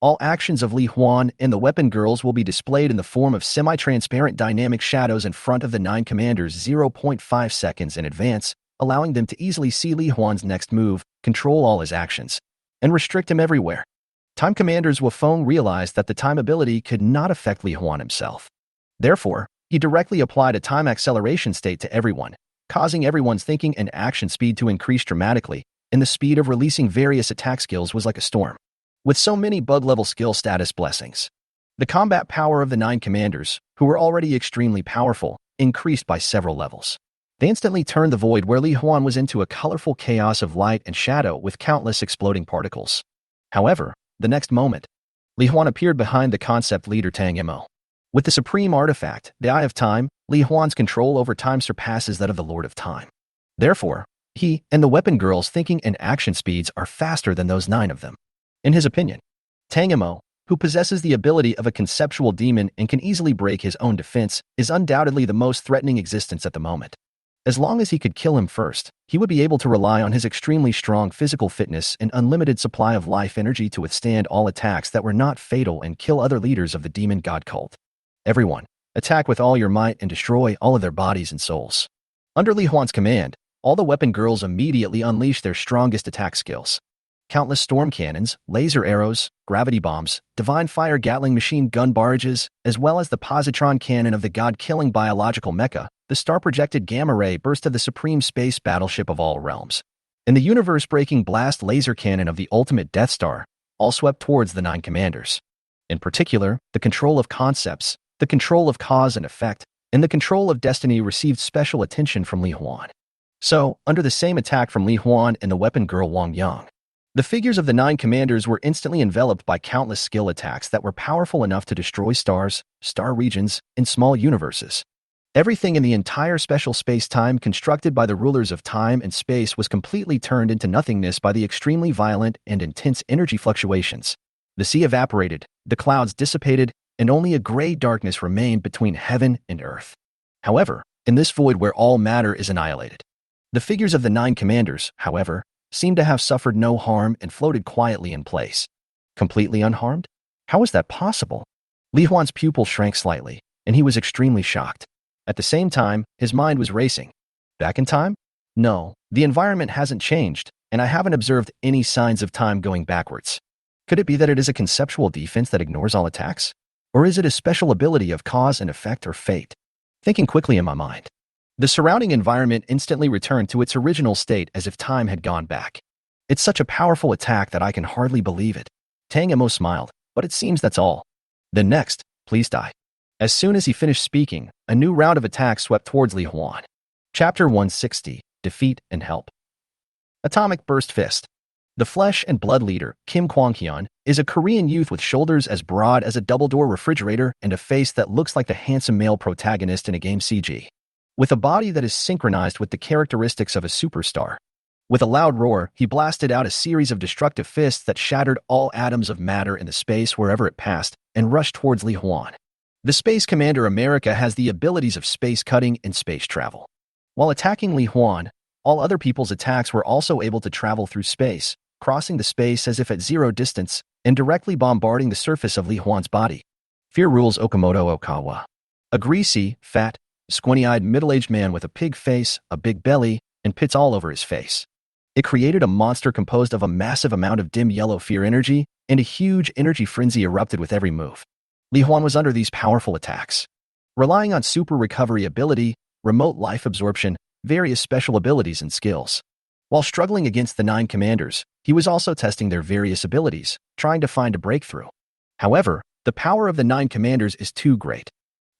all actions of Li Huan and the weapon girls will be displayed in the form of semi-transparent dynamic shadows in front of the 9 commanders 0.5 seconds in advance, allowing them to easily see Li Huan's next move, control all his actions, and restrict him everywhere. Time Commander's Wafeng realized that the time ability could not affect Li Huan himself. Therefore, he directly applied a time acceleration state to everyone, causing everyone's thinking and action speed to increase dramatically, and the speed of releasing various attack skills was like a storm. With so many bug-level skill status blessings, the combat power of the 9 commanders, who were already extremely powerful, increased by several levels. They instantly turned the void where Li Huan was into a colorful chaos of light and shadow with countless exploding particles. However, the next moment, Li Huan appeared behind the concept leader Tang Mo. With the supreme artifact, the Eye of Time, Li Huan's control over time surpasses that of the Lord of Time. Therefore, he and the weapon girl's thinking and action speeds are faster than those 9 of them. In his opinion, Tang Mo, who possesses the ability of a conceptual demon and can easily break his own defense, is undoubtedly the most threatening existence at the moment. As long as he could kill him first, he would be able to rely on his extremely strong physical fitness and unlimited supply of life energy to withstand all attacks that were not fatal and kill other leaders of the demon god cult. Everyone, attack with all your might and destroy all of their bodies and souls. Under Li Huan's command, all the weapon girls immediately unleashed their strongest attack skills. Countless storm cannons, laser arrows, gravity bombs, divine fire Gatling machine gun barrages, as well as the positron cannon of the god-killing biological Mecha, the star-projected gamma ray burst of the supreme space battleship of all realms, and the universe-breaking blast laser cannon of the ultimate Death Star, all swept towards the 9 commanders. In particular, the control of concepts, the control of cause and effect, and the control of destiny received special attention from Li Huan. So, under the same attack from Li Huan and the weapon girl Wang Yang, the figures of the 9 commanders were instantly enveloped by countless skill attacks that were powerful enough to destroy stars, star regions, and small universes. Everything in the entire special space-time constructed by the rulers of time and space was completely turned into nothingness by the extremely violent and intense energy fluctuations. The sea evaporated, the clouds dissipated, and only a gray darkness remained between heaven and earth. However, in this void where all matter is annihilated, the figures of the 9 commanders, however, seemed to have suffered no harm and floated quietly in place. Completely unharmed? How is that possible? Li Huan's pupil shrank slightly, and he was extremely shocked. At the same time, his mind was racing. Back in time? No, the environment hasn't changed, and I haven't observed any signs of time going backwards. Could it be that it is a conceptual defense that ignores all attacks? Or is it a special ability of cause and effect or fate? Thinking quickly in my mind, the surrounding environment instantly returned to its original state as if time had gone back. It's such a powerful attack that I can hardly believe it. Tang Mo smiled, but it seems that's all. Then next, please die. As soon as he finished speaking, a new round of attacks swept towards Li Huan. Chapter 160, Defeat and Help. Atomic Burst Fist. The flesh and blood leader, Kim Kwang-hyun, is a Korean youth with shoulders as broad as a double-door refrigerator and a face that looks like the handsome male protagonist in a game CG. With a body that is synchronized with the characteristics of a superstar. With a loud roar, he blasted out a series of destructive fists that shattered all atoms of matter in the space wherever it passed and rushed towards Li Huan. The Space Commander America has the abilities of space cutting and space travel. While attacking Li Huan, all other people's attacks were also able to travel through space, crossing the space as if at zero distance and directly bombarding the surface of Li Huan's body. Fear rules Okamoto Okawa. A greasy, fat, squinty-eyed middle-aged man with a pig face, a big belly, and pits all over his face. It created a monster composed of a massive amount of dim yellow fear energy, and a huge energy frenzy erupted with every move. Li Huan was under these powerful attacks. Relying on super recovery ability, remote life absorption, various special abilities and skills. While struggling against the 9 commanders, he was also testing their various abilities, trying to find a breakthrough. However, the power of the 9 commanders is too great.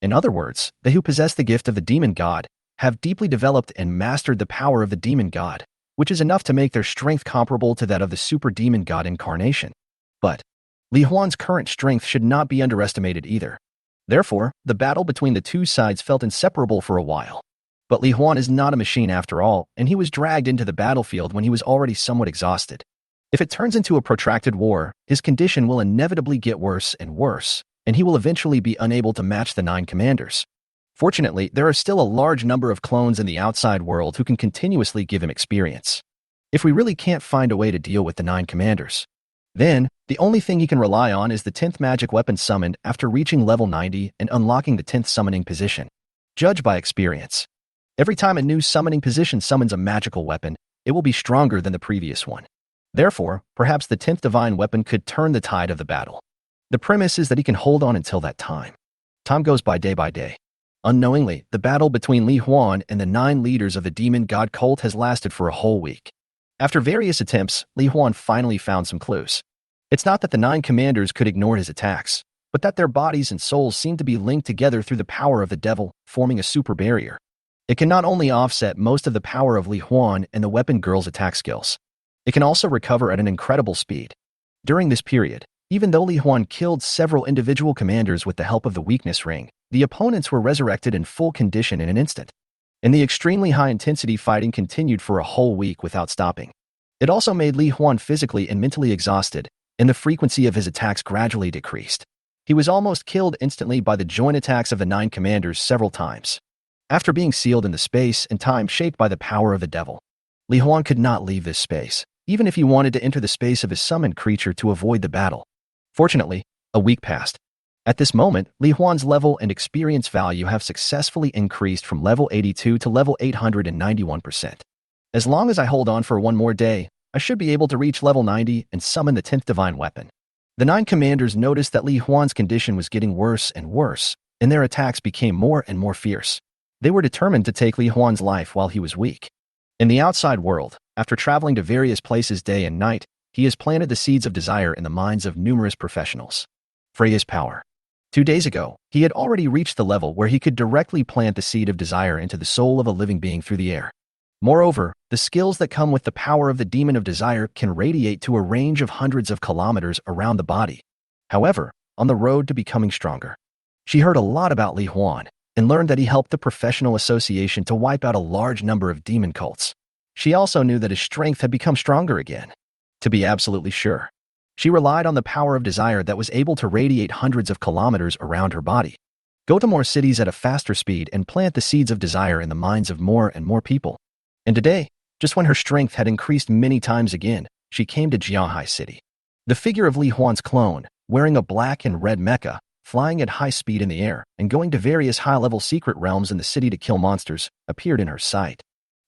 In other words, they who possess the gift of the demon god have deeply developed and mastered the power of the demon god, which is enough to make their strength comparable to that of the super demon god incarnation. But Li Huan's current strength should not be underestimated either. Therefore, the battle between the two sides felt inseparable for a while. But Li Huan is not a machine after all, and he was dragged into the battlefield when he was already somewhat exhausted. If it turns into a protracted war, his condition will inevitably get worse and worse, and he will eventually be unable to match the 9 commanders. Fortunately, there are still a large number of clones in the outside world who can continuously give him experience. If we really can't find a way to deal with the 9 commanders, then the only thing he can rely on is the 10th magic weapon summoned after reaching level 90 and unlocking the 10th summoning position. Judge by experience. Every time a new summoning position summons a magical weapon, it will be stronger than the previous one. Therefore, perhaps the 10th divine weapon could turn the tide of the battle. The premise is that he can hold on until that time. Time goes by day. Unknowingly, the battle between Li Huan and the 9 leaders of the demon god cult has lasted for a whole week. After various attempts, Li Huan finally found some clues. It's not that the 9 commanders could ignore his attacks, but that their bodies and souls seemed to be linked together through the power of the devil, forming a super barrier. It can not only offset most of the power of Li Huan and the weapon girl's attack skills, it can also recover at an incredible speed. During this period, even though Li Huan killed several individual commanders with the help of the weakness ring, the opponents were resurrected in full condition in an instant. And the extremely high-intensity fighting continued for a whole week without stopping. It also made Li Huan physically and mentally exhausted, and the frequency of his attacks gradually decreased. He was almost killed instantly by the joint attacks of the 9 commanders several times. After being sealed in the space and time shaped by the power of the devil, Li Huan could not leave this space, even if he wanted to enter the space of his summoned creature to avoid the battle. Fortunately, a week passed. At this moment, Li Huan's level and experience value have successfully increased from level 82 to level 891%. As long as I hold on for one more day, I should be able to reach level 90 and summon the 10th divine weapon. The 9 commanders noticed that Li Huan's condition was getting worse and worse, and their attacks became more and more fierce. They were determined to take Li Huan's life while he was weak. In the outside world, after traveling to various places day and night, he has planted the seeds of desire in the minds of numerous professionals. Freya's power. 2 days ago, he had already reached the level where he could directly plant the seed of desire into the soul of a living being through the air. Moreover, the skills that come with the power of the demon of desire can radiate to a range of hundreds of kilometers around the body. However, on the road to becoming stronger, she heard a lot about Li Huan and learned that he helped the professional association to wipe out a large number of demon cults. She also knew that his strength had become stronger again. To be absolutely sure, she relied on the power of desire that was able to radiate hundreds of kilometers around her body. Go to more cities at a faster speed and plant the seeds of desire in the minds of more and more people. And today, just when her strength had increased many times again, she came to Jianhai City. The figure of Li Huan's clone, wearing a black and red mecha, flying at high speed in the air and going to various high-level secret realms in the city to kill monsters, appeared in her sight.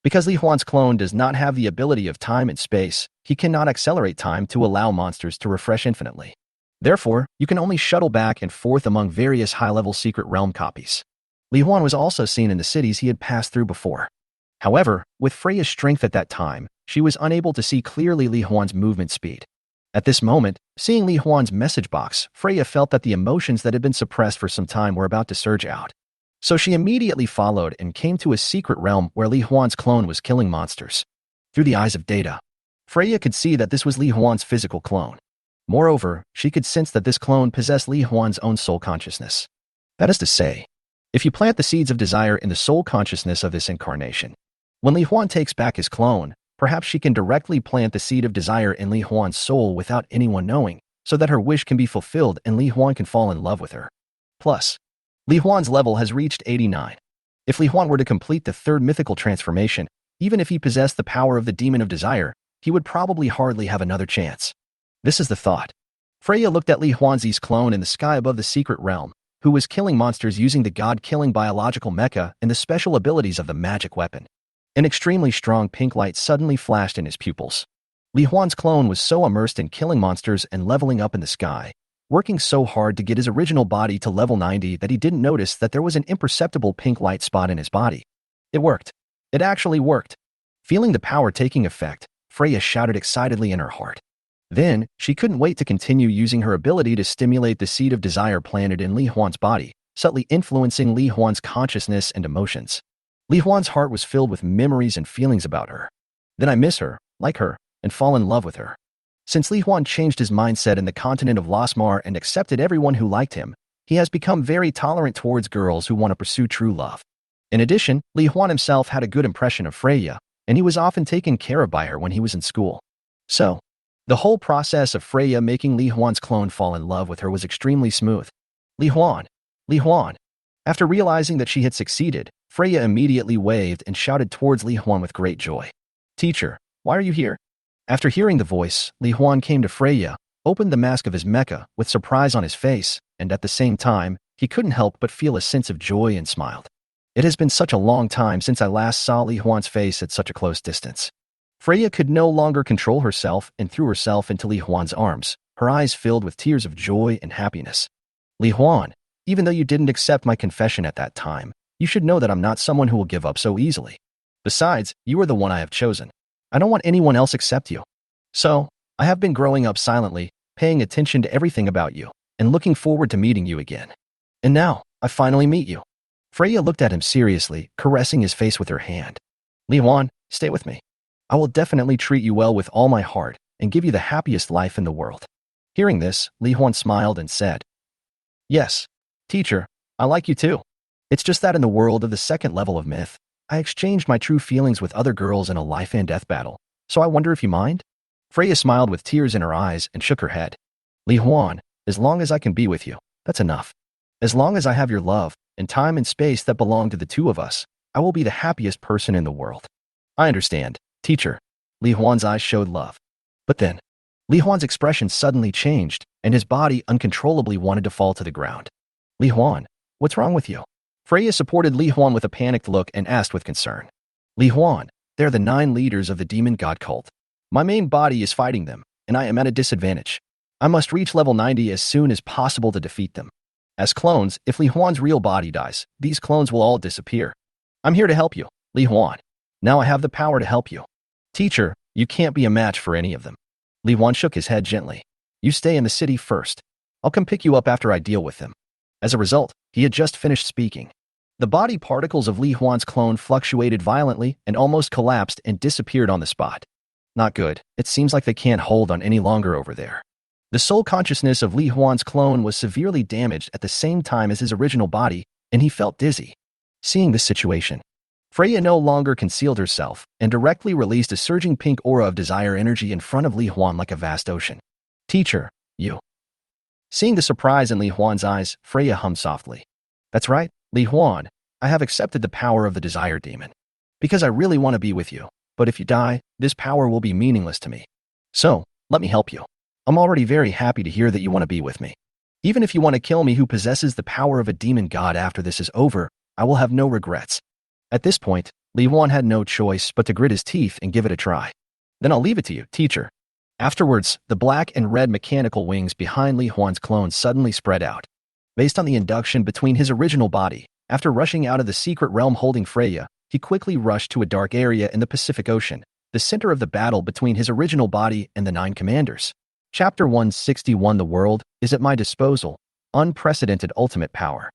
Because Li Huan's clone does not have the ability of time and space, he cannot accelerate time to allow monsters to refresh infinitely. Therefore, you can only shuttle back and forth among various high-level secret realm copies. Li Huan was also seen in the cities he had passed through before. However, with Freya's strength at that time, she was unable to see clearly Li Huan's movement speed. At this moment, seeing Li Huan's message box, Freya felt that the emotions that had been suppressed for some time were about to surge out. So she immediately followed and came to a secret realm where Li Huan's clone was killing monsters. Through the eyes of data, Freya could see that this was Li Huan's physical clone. Moreover, she could sense that this clone possessed Li Huan's own soul consciousness. That is to say, if you plant the seeds of desire in the soul consciousness of this incarnation, when Li Huan takes back his clone, perhaps she can directly plant the seed of desire in Li Huan's soul without anyone knowing, so that her wish can be fulfilled and Li Huan can fall in love with her. Plus, Li Huan's level has reached 89. If Li Huan were to complete the 3rd mythical transformation, even if he possessed the power of the demon of desire, he would probably hardly have another chance. This is the thought. Freya looked at Li Huan's clone in the sky above the secret realm, who was killing monsters using the god-killing biological mecha and the special abilities of the magic weapon. An extremely strong pink light suddenly flashed in his pupils. Li Huan's clone was so immersed in killing monsters and leveling up in the sky, working so hard to get his original body to level 90 that he didn't notice that there was an imperceptible pink light spot in his body. It worked. It actually worked. Feeling the power taking effect, Freya shouted excitedly in her heart. Then, she couldn't wait to continue using her ability to stimulate the seed of desire planted in Li Huan's body, subtly influencing Li Huan's consciousness and emotions. Li Huan's heart was filled with memories and feelings about her. Then I miss her, like her, and fall in love with her. Since Li Huan changed his mindset in the continent of Losmar and accepted everyone who liked him, he has become very tolerant towards girls who want to pursue true love. In addition, Li Huan himself had a good impression of Freya, and he was often taken care of by her when he was in school. So, the whole process of Freya making Li Huan's clone fall in love with her was extremely smooth. Li Huan! Li Huan! After realizing that she had succeeded, Freya immediately waved and shouted towards Li Huan with great joy. Teacher, why are you here? After hearing the voice, Li Huan came to Freya, opened the mask of his mecha with surprise on his face, and at the same time, he couldn't help but feel a sense of joy and smiled. It has been such a long time since I last saw Li Huan's face at such a close distance. Freya could no longer control herself and threw herself into Li Huan's arms, her eyes filled with tears of joy and happiness. Li Huan, even though you didn't accept my confession at that time, you should know that I'm not someone who will give up so easily. Besides, you are the one I have chosen. I don't want anyone else except you. So, I have been growing up silently, paying attention to everything about you, and looking forward to meeting you again. And now, I finally meet you. Freya looked at him seriously, caressing his face with her hand. Li Huan, stay with me. I will definitely treat you well with all my heart and give you the happiest life in the world. Hearing this, Li Huan smiled and said, Yes, teacher, I like you too. It's just that in the world of the second level of myth, I exchanged my true feelings with other girls in a life and death battle, so I wonder if you mind? Freya smiled with tears in her eyes and shook her head. Li Huan, as long as I can be with you, that's enough. As long as I have your love and time and space that belong to the two of us, I will be the happiest person in the world. I understand, teacher. Li Huan's eyes showed love. But then, Li Huan's expression suddenly changed, and his body uncontrollably wanted to fall to the ground. Li Huan, what's wrong with you? Freya supported Li Huan with a panicked look and asked with concern. Li Huan, they're the 9 leaders of the demon god cult. My main body is fighting them, and I am at a disadvantage. I must reach level 90 as soon as possible to defeat them. As clones, if Li Huan's real body dies, these clones will all disappear. I'm here to help you, Li Huan. Now I have the power to help you. Teacher, you can't be a match for any of them. Li Huan shook his head gently. You stay in the city first. I'll come pick you up after I deal with them. As a result, he had just finished speaking. The body particles of Li Huan's clone fluctuated violently and almost collapsed and disappeared on the spot. Not good. It seems like they can't hold on any longer over there. The soul consciousness of Li Huan's clone was severely damaged at the same time as his original body, and he felt dizzy. Seeing this situation, Freya no longer concealed herself and directly released a surging pink aura of desire energy in front of Li Huan like a vast ocean. Teacher, you. Seeing the surprise in Li Huan's eyes, Freya hummed softly. That's right, Li Huan, I have accepted the power of the desire demon. Because I really want to be with you, but if you die, this power will be meaningless to me. So, let me help you. I'm already very happy to hear that you want to be with me. Even if you want to kill me who possesses the power of a demon god after this is over, I will have no regrets. At this point, Li Huan had no choice but to grit his teeth and give it a try. Then I'll leave it to you, teacher. Afterwards, the black and red mechanical wings behind Li Huan's clone suddenly spread out. Based on the induction between his original body, after rushing out of the secret realm holding Freya, he quickly rushed to a dark area in the Pacific Ocean, the center of the battle between his original body and the 9 commanders. Chapter 161 The world is at my disposal. Unprecedented ultimate power.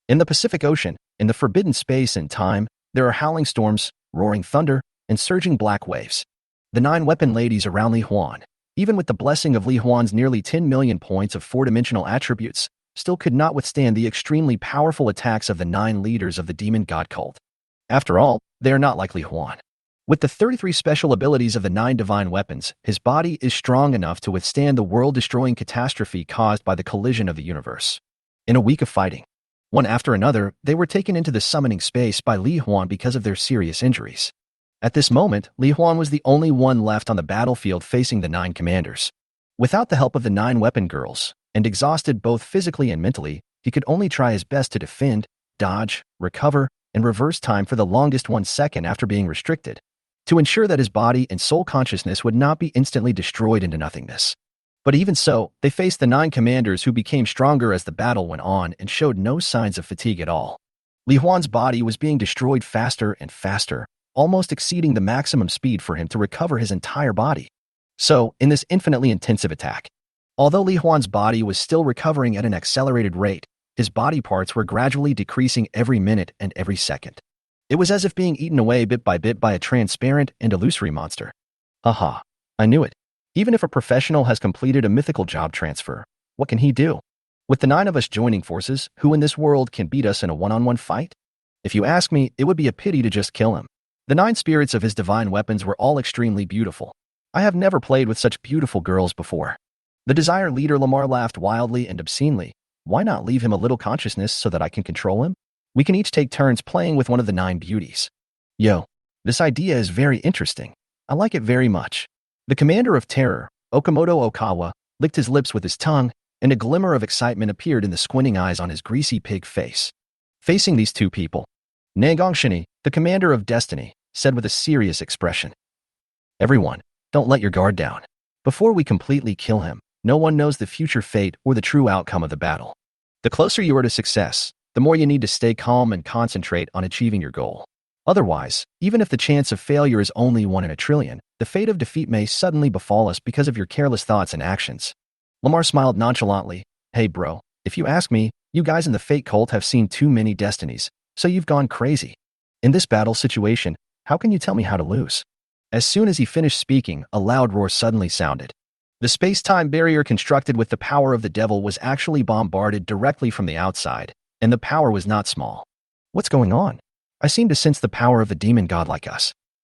In the Pacific Ocean, in the forbidden space and time, there are howling storms, roaring thunder, and surging black waves. The 9 weapon ladies around Li Huan, even with the blessing of Li Huan's nearly 10 million points of 4-dimensional attributes, still could not withstand the extremely powerful attacks of the 9 leaders of the demon god cult. After all, they are not like Li Huan. With the 33 special abilities of the 9 divine weapons, his body is strong enough to withstand the world-destroying catastrophe caused by the collision of the universe. In a week of fighting, one after another, they were taken into the summoning space by Li Huan because of their serious injuries. At this moment, Li Huan was the only one left on the battlefield facing the 9 commanders. Without the help of the 9 weapon girls, and exhausted both physically and mentally, he could only try his best to defend, dodge, recover, and reverse time for the longest 1 second after being restricted, to ensure that his body and soul consciousness would not be instantly destroyed into nothingness. But even so, they faced the 9 commanders who became stronger as the battle went on and showed no signs of fatigue at all. Li Huan's body was being destroyed faster and faster, almost exceeding the maximum speed for him to recover his entire body. So, in this infinitely intensive attack, although Li Huan's body was still recovering at an accelerated rate, his body parts were gradually decreasing every minute and every second. It was as if being eaten away bit by a transparent and illusory monster. Haha, I knew it. Even if a professional has completed a mythical job transfer, what can he do? With the 9 of us joining forces, who in this world can beat us in a one-on-one fight? If you ask me, it would be a pity to just kill him. The 9 spirits of his divine weapons were all extremely beautiful. I have never played with such beautiful girls before. The desire leader Lamar laughed wildly and obscenely. Why not leave him a little consciousness so that I can control him? We can each take turns playing with one of the 9 beauties. Yo, this idea is very interesting. I like it very much. The commander of terror, Okamoto Okawa, licked his lips with his tongue, and a glimmer of excitement appeared in the squinting eyes on his greasy pig face. Facing these 2 people, Nagongshini, the commander of destiny, said with a serious expression. Everyone, don't let your guard down. Before we completely kill him, no one knows the future fate or the true outcome of the battle. The closer you are to success, the more you need to stay calm and concentrate on achieving your goal. Otherwise, even if the chance of failure is only 1 in a trillion, the fate of defeat may suddenly befall us because of your careless thoughts and actions. Lamar smiled nonchalantly. Hey bro, if you ask me, you guys in the fake cult have seen too many destinies, so you've gone crazy. In this battle situation, how can you tell me how to lose? As soon as he finished speaking, a loud roar suddenly sounded. The space-time barrier constructed with the power of the devil was actually bombarded directly from the outside, and the power was not small. What's going on? I seem to sense the power of the demon god like us.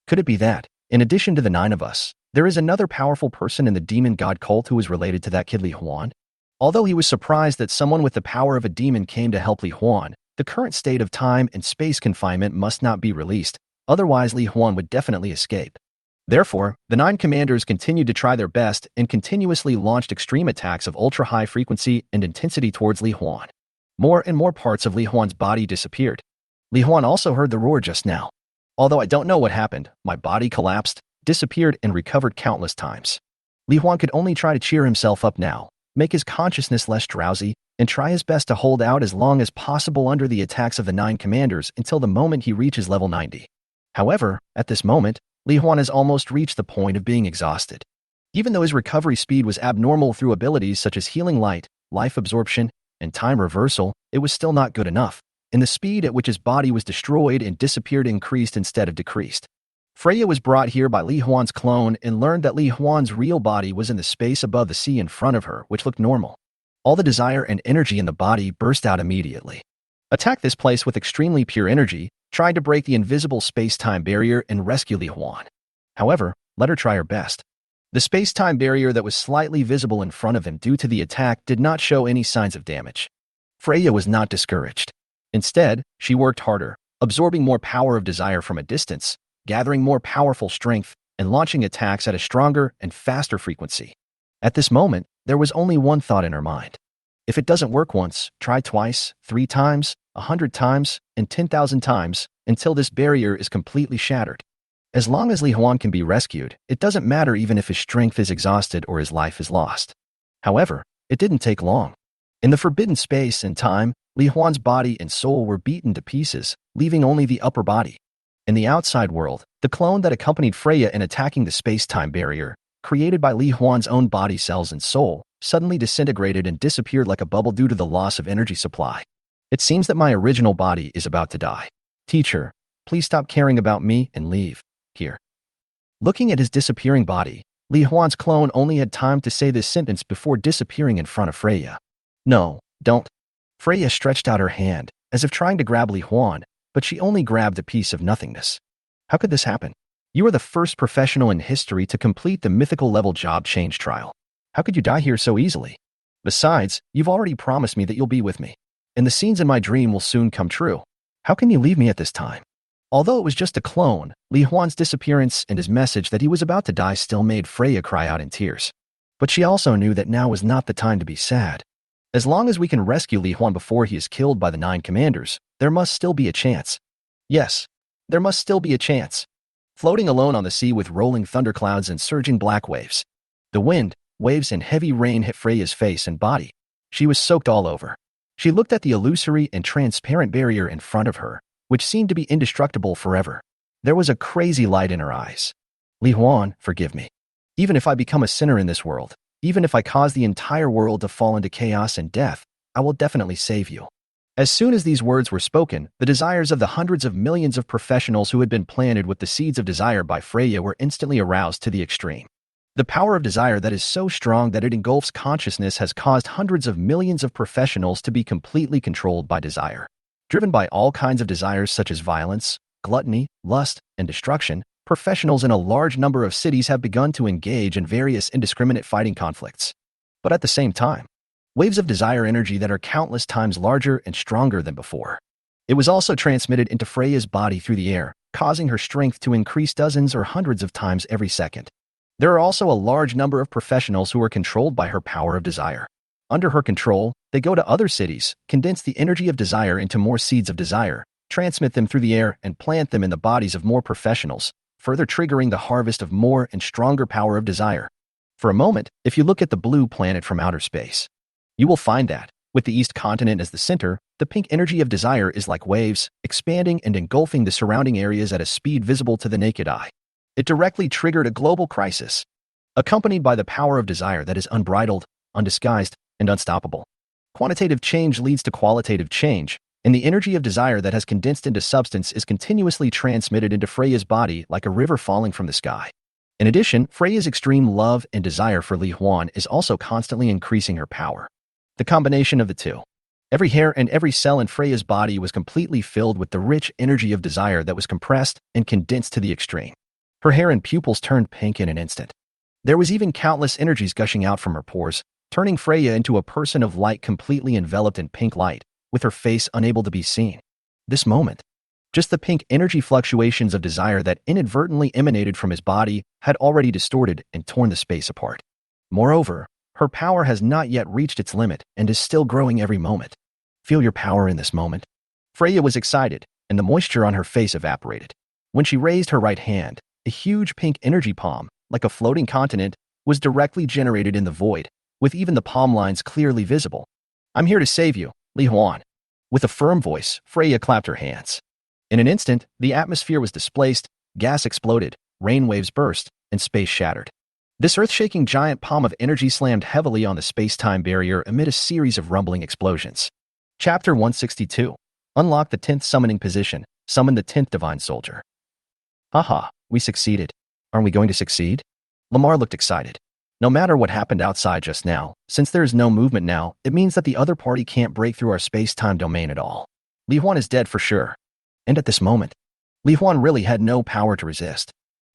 Could it be that, in addition to the 9 of us, there is another powerful person in the demon god cult who is related to that kid Li Huan? Although he was surprised that someone with the power of a demon came to help Li Huan, the current state of time and space confinement must not be released, otherwise Li Huan would definitely escape. Therefore, the 9 commanders continued to try their best and continuously launched extreme attacks of ultra-high frequency and intensity towards Li Huan. More and more parts of Li Huan's body disappeared. Li Huan also heard the roar just now. Although I don't know what happened, my body collapsed, disappeared, and recovered countless times. Li Huan could only try to cheer himself up now, make his consciousness less drowsy, and try his best to hold out as long as possible under the attacks of the 9 commanders until the moment he reaches level 90. However, at this moment, Li Huan has almost reached the point of being exhausted. Even though his recovery speed was abnormal through abilities such as healing light, life absorption, and time reversal, it was still not good enough, and the speed at which his body was destroyed and disappeared increased instead of decreased. Freya was brought here by Li Huan's clone and learned that Li Huan's real body was in the space above the sea in front of her, which looked normal. All the desire and energy in the body burst out immediately. Attack this place with extremely pure energy, tried to break the invisible space-time barrier and rescue Li Huan. However, let her try her best. The space-time barrier that was slightly visible in front of him due to the attack did not show any signs of damage. Freya was not discouraged. Instead, she worked harder, absorbing more power of desire from a distance, gathering more powerful strength, and launching attacks at a stronger and faster frequency. At this moment, there was only one thought in her mind. If it doesn't work once, try twice, 3 times, 100 times, and 10,000 times, until this barrier is completely shattered. As long as Li Huan can be rescued, it doesn't matter even if his strength is exhausted or his life is lost. However, it didn't take long. In the forbidden space and time, Li Huan's body and soul were beaten to pieces, leaving only the upper body. In the outside world, the clone that accompanied Freya in attacking the space-time barrier, created by Li Huan's own body cells and soul, suddenly disintegrated and disappeared like a bubble due to the loss of energy supply. It seems that my original body is about to die. Teacher, please stop caring about me and leave here. Looking at his disappearing body, Li Huan's clone only had time to say this sentence before disappearing in front of Freya. No, don't. Freya stretched out her hand, as if trying to grab Li Huan, but she only grabbed a piece of nothingness. How could this happen? You are the first professional in history to complete the mythical level job change trial. How could you die here so easily? Besides, you've already promised me that you'll be with me, and the scenes in my dream will soon come true. How can you leave me at this time? Although it was just a clone, Li Huan's disappearance and his message that he was about to die still made Freya cry out in tears. But she also knew that now was not the time to be sad. As long as we can rescue Li Huan before he is killed by the 9 commanders, there must still be a chance. Yes, there must still be a chance. Floating alone on the sea with rolling thunderclouds and surging black waves. The wind, waves, and heavy rain hit Freya's face and body. She was soaked all over. She looked at the illusory and transparent barrier in front of her, which seemed to be indestructible forever. There was a crazy light in her eyes. Li Huan, forgive me. Even if I become a sinner in this world, even if I cause the entire world to fall into chaos and death, I will definitely save you. As soon as these words were spoken, the desires of the hundreds of millions of professionals who had been planted with the seeds of desire by Freya were instantly aroused to the extreme. The power of desire that is so strong that it engulfs consciousness has caused hundreds of millions of professionals to be completely controlled by desire. Driven by all kinds of desires such as violence, gluttony, lust, and destruction, professionals in a large number of cities have begun to engage in various indiscriminate fighting conflicts. But at the same time, waves of desire energy that are countless times larger and stronger than before. It was also transmitted into Freya's body through the air, causing her strength to increase dozens or hundreds of times every second. There are also a large number of professionals who are controlled by her power of desire. Under her control, they go to other cities, condense the energy of desire into more seeds of desire, transmit them through the air, and plant them in the bodies of more professionals, further triggering the harvest of more and stronger power of desire. For a moment, if you look at the blue planet from outer space, you will find that, with the east continent as the center, The pink energy of desire is like waves, expanding and engulfing the surrounding areas at a speed visible to the naked eye. It directly triggered a global crisis, accompanied by the power of desire that is unbridled, undisguised, and unstoppable. Quantitative change leads to qualitative change, and the energy of desire that has condensed into substance is continuously transmitted into Freya's body like a river falling from the sky. In addition, Freya's extreme love and desire for Li Huan is also constantly increasing her power. The combination of the two. Every hair and every cell in Freya's body was completely filled with the rich energy of desire that was compressed and condensed to the extreme. Her hair and pupils turned pink in an instant. There was even countless energies gushing out from her pores, turning Freya into a person of light completely enveloped in pink light, with her face unable to be seen. This moment, just the pink energy fluctuations of desire that inadvertently emanated from his body had already distorted and torn the space apart. Moreover, her power has not yet reached its limit and is still growing every moment. Feel your power in this moment. Freya was excited, and the moisture on her face evaporated. When she raised her right hand, a huge pink energy palm, like a floating continent, was directly generated in the void, with even the palm lines clearly visible. I'm here to save you, Li Huan. With a firm voice, Freya clapped her hands. In an instant, the atmosphere was displaced, gas exploded, rain waves burst, and space shattered. This earth-shaking giant palm of energy slammed heavily on the space-time barrier amid a series of rumbling explosions. Chapter 162. Unlock the 10th summoning position. Summon the 10th divine soldier. Haha, we succeeded. Aren't we going to succeed? Lamar looked excited. No matter what happened outside just now, since there is no movement now, it means that the other party can't break through our space-time domain at all. Li Huan is dead for sure. And at this moment, Li Huan really had no power to resist.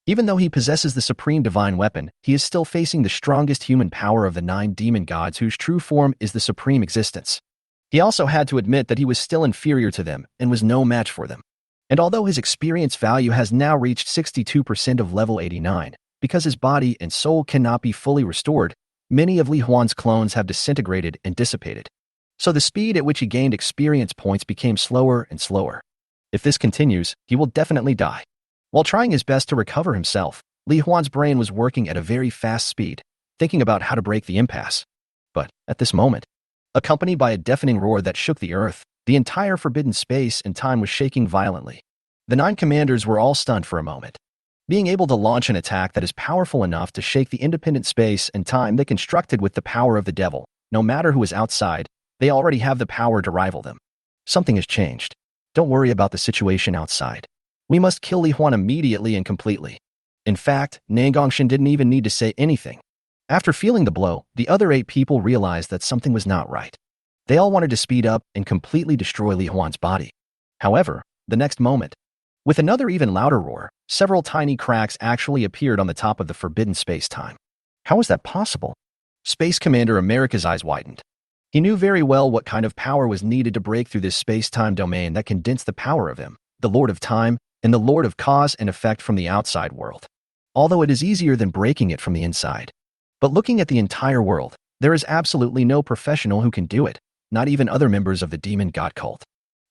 Even though he possesses the supreme divine weapon, he is still facing the strongest human power of the 9 demon gods whose true form is the supreme existence. He also had to admit that he was still inferior to them and was no match for them. And although his experience value has now reached 62% of level 89, because his body and soul cannot be fully restored, many of Li Huan's clones have disintegrated and dissipated. So the speed at which he gained experience points became slower and slower. If this continues, he will definitely die. While trying his best to recover himself, Li Huan's brain was working at a very fast speed, thinking about how to break the impasse. But at this moment, accompanied by a deafening roar that shook the earth, the entire forbidden space and time was shaking violently. The 9 commanders were all stunned for a moment. Being able to launch an attack that is powerful enough to shake the independent space and time they constructed with the power of the devil, no matter who is outside, they already have the power to rival them. Something has changed. Don't worry about the situation outside. We must kill Li Huan immediately and completely. In fact, Nangongshan didn't even need to say anything. After feeling the blow, the other 8 people realized that something was not right. They all wanted to speed up and completely destroy Li Huan's body. However, the next moment, with another even louder roar, several tiny cracks actually appeared on the top of the forbidden space-time. How was that possible? Space Commander America's eyes widened. He knew very well what kind of power was needed to break through this space-time domain that condensed the power of him, the Lord of Time, and the Lord of Cause and Effect from the outside world. Although it is easier than breaking it from the inside. But looking at the entire world, there is absolutely no professional who can do it, not even other members of the demon god cult.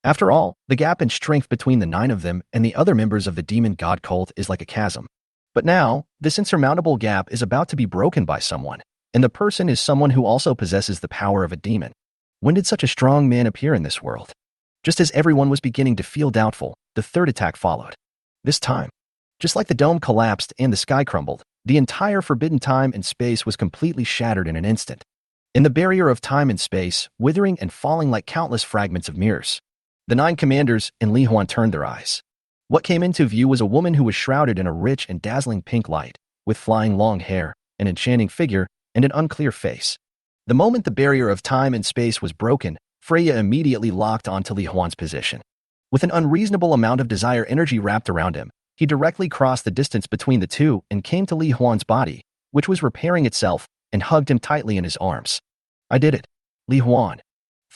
After all, the gap in strength between the 9 of them and the other members of the demon god cult is like a chasm. But now, this insurmountable gap is about to be broken by someone, and the person is someone who also possesses the power of a demon. When did such a strong man appear in this world? Just as everyone was beginning to feel doubtful, the third attack followed. This time, just like the dome collapsed and the sky crumbled, the entire forbidden time and space was completely shattered in an instant. In the barrier of time and space, withering and falling like countless fragments of mirrors. The 9 commanders and Li Huan turned their eyes. What came into view was a woman who was shrouded in a rich and dazzling pink light, with flying long hair, an enchanting figure, and an unclear face. The moment the barrier of time and space was broken, Freya immediately locked onto Li Huan's position. With an unreasonable amount of desire energy wrapped around him, he directly crossed the distance between the two and came to Li Huan's body, which was repairing itself, and hugged him tightly in his arms. I did it, Li Huan.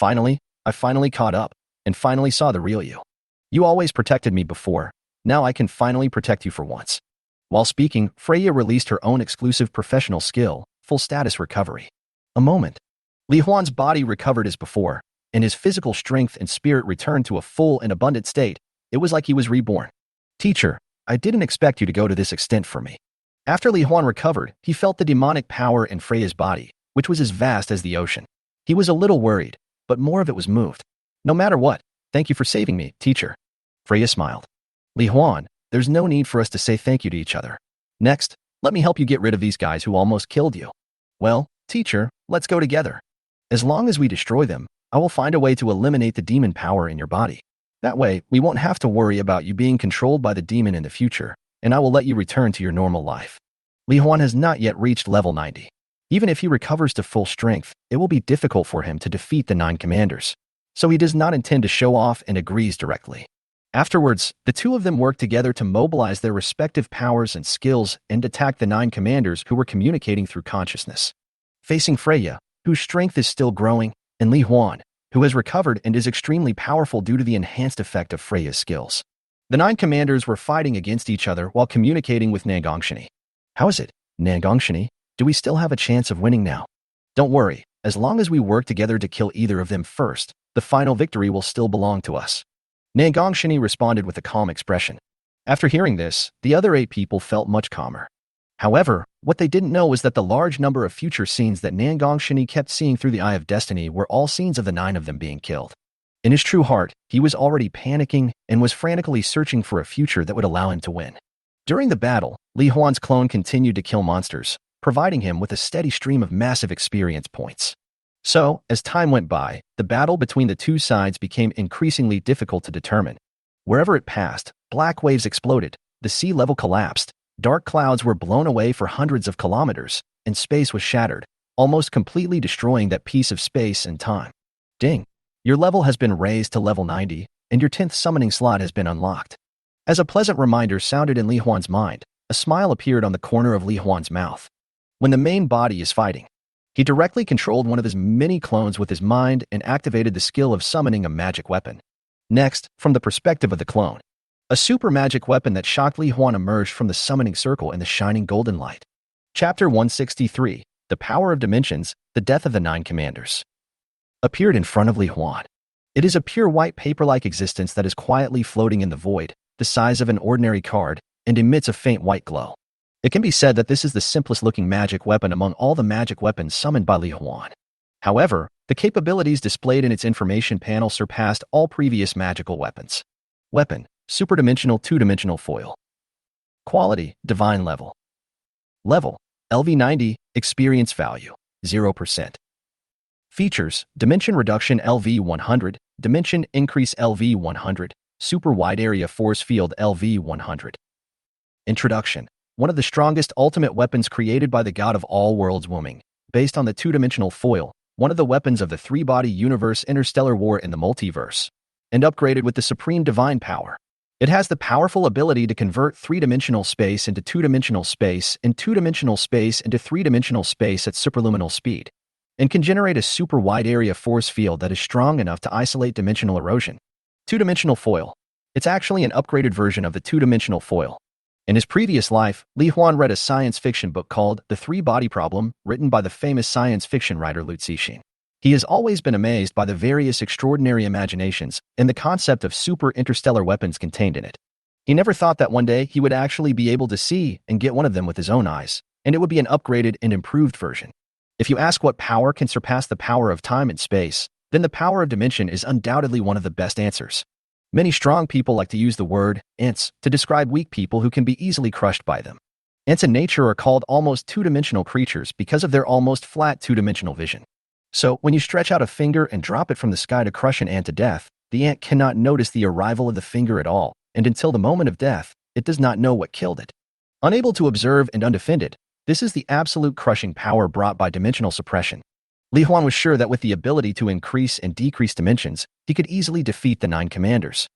I finally caught up, and finally saw the real you. You always protected me before, now I can finally protect you for once. While speaking, Freya released her own exclusive professional skill, full status recovery. A moment. Li Huan's body recovered as before, and his physical strength and spirit returned to a full and abundant state. It was like he was reborn. Teacher, I didn't expect you to go to this extent for me. After Li Huan recovered, he felt the demonic power in Freya's body, which was as vast as the ocean. He was a little worried, but more of it was moved. No matter what, thank you for saving me, teacher. Freya smiled. Li Huan, there's no need for us to say thank you to each other. Next, let me help you get rid of these guys who almost killed you. Well, teacher, let's go together. As long as we destroy them, I will find a way to eliminate the demon power in your body. That way, we won't have to worry about you being controlled by the demon in the future, and I will let you return to your normal life. Li Huan has not yet reached level 90. Even if he recovers to full strength, it will be difficult for him to defeat the 9 commanders. So he does not intend to show off and agrees directly. Afterwards, the two of them work together to mobilize their respective powers and skills and attack the 9 commanders who were communicating through consciousness. Facing Freya, whose strength is still growing, and Li Huan, who has recovered and is extremely powerful due to the enhanced effect of Freya's skills. The 9 commanders were fighting against each other while communicating with Nangongshini. How is it, Nangongshini? Do we still have a chance of winning now? Don't worry, as long as we work together to kill either of them first, the final victory will still belong to us. Nangongshini responded with a calm expression. After hearing this, the other 8 people felt much calmer. However, what they didn't know was that the large number of future scenes that Nangongshini kept seeing through the Eye of Destiny were all scenes of the 9 of them being killed. In his true heart, he was already panicking and was frantically searching for a future that would allow him to win. During the battle, Li Huan's clone continued to kill monsters, providing him with a steady stream of massive experience points. So, as time went by, the battle between the two sides became increasingly difficult to determine. Wherever it passed, black waves exploded, the sea level collapsed, dark clouds were blown away for hundreds of kilometers, and space was shattered, almost completely destroying that piece of space and time. Ding! Your level has been raised to level 90, and your 10th summoning slot has been unlocked. As a pleasant reminder sounded in Li Huan's mind, a smile appeared on the corner of Li Huan's mouth. When the main body is fighting, he directly controlled one of his many clones with his mind and activated the skill of summoning a magic weapon. Next, from the perspective of the clone, a super magic weapon that shocked Li Huan emerged from the summoning circle in the shining golden light. Chapter 163, The Power of Dimensions, The Death of the 9 Commanders, appeared in front of Li Huan. It is a pure white paper-like existence that is quietly floating in the void, the size of an ordinary card, and emits a faint white glow. It can be said that this is the simplest-looking magic weapon among all the magic weapons summoned by Li Huan. However, the capabilities displayed in its information panel surpassed all previous magical weapons. Weapon: Superdimensional 2-dimensional foil. Quality: Divine level. Level: LV90. Experience value: 0%. Features: Dimension Reduction LV100, Dimension Increase LV100, Super Wide Area Force Field LV100. Introduction: One of the strongest ultimate weapons created by the god of all worlds Wuming, based on the 2-dimensional foil, one of the weapons of the 3-body universe interstellar war in the multiverse, and upgraded with the supreme divine power. It has the powerful ability to convert 3-dimensional space into 2-dimensional space and 2-dimensional space into 3-dimensional space at superluminal speed, and can generate a super wide area force field that is strong enough to isolate dimensional erosion. 2-dimensional foil. It's actually an upgraded version of the 2-dimensional foil. In his previous life, Li Huan read a science fiction book called The 3-Body Problem, written by the famous science fiction writer Lu Cixin. He has always been amazed by the various extraordinary imaginations and the concept of super interstellar weapons contained in it. He never thought that one day he would actually be able to see and get one of them with his own eyes, and it would be an upgraded and improved version. If you ask what power can surpass the power of time and space, then the power of dimension is undoubtedly one of the best answers. Many strong people like to use the word ants to describe weak people who can be easily crushed by them. Ants in nature are called almost 2-dimensional creatures because of their almost flat 2-dimensional vision. So, when you stretch out a finger and drop it from the sky to crush an ant to death, the ant cannot notice the arrival of the finger at all, and until the moment of death, it does not know what killed it. Unable to observe and undefended, this is the absolute crushing power brought by dimensional suppression. Li Huan was sure that with the ability to increase and decrease dimensions, he could easily defeat the 9 commanders.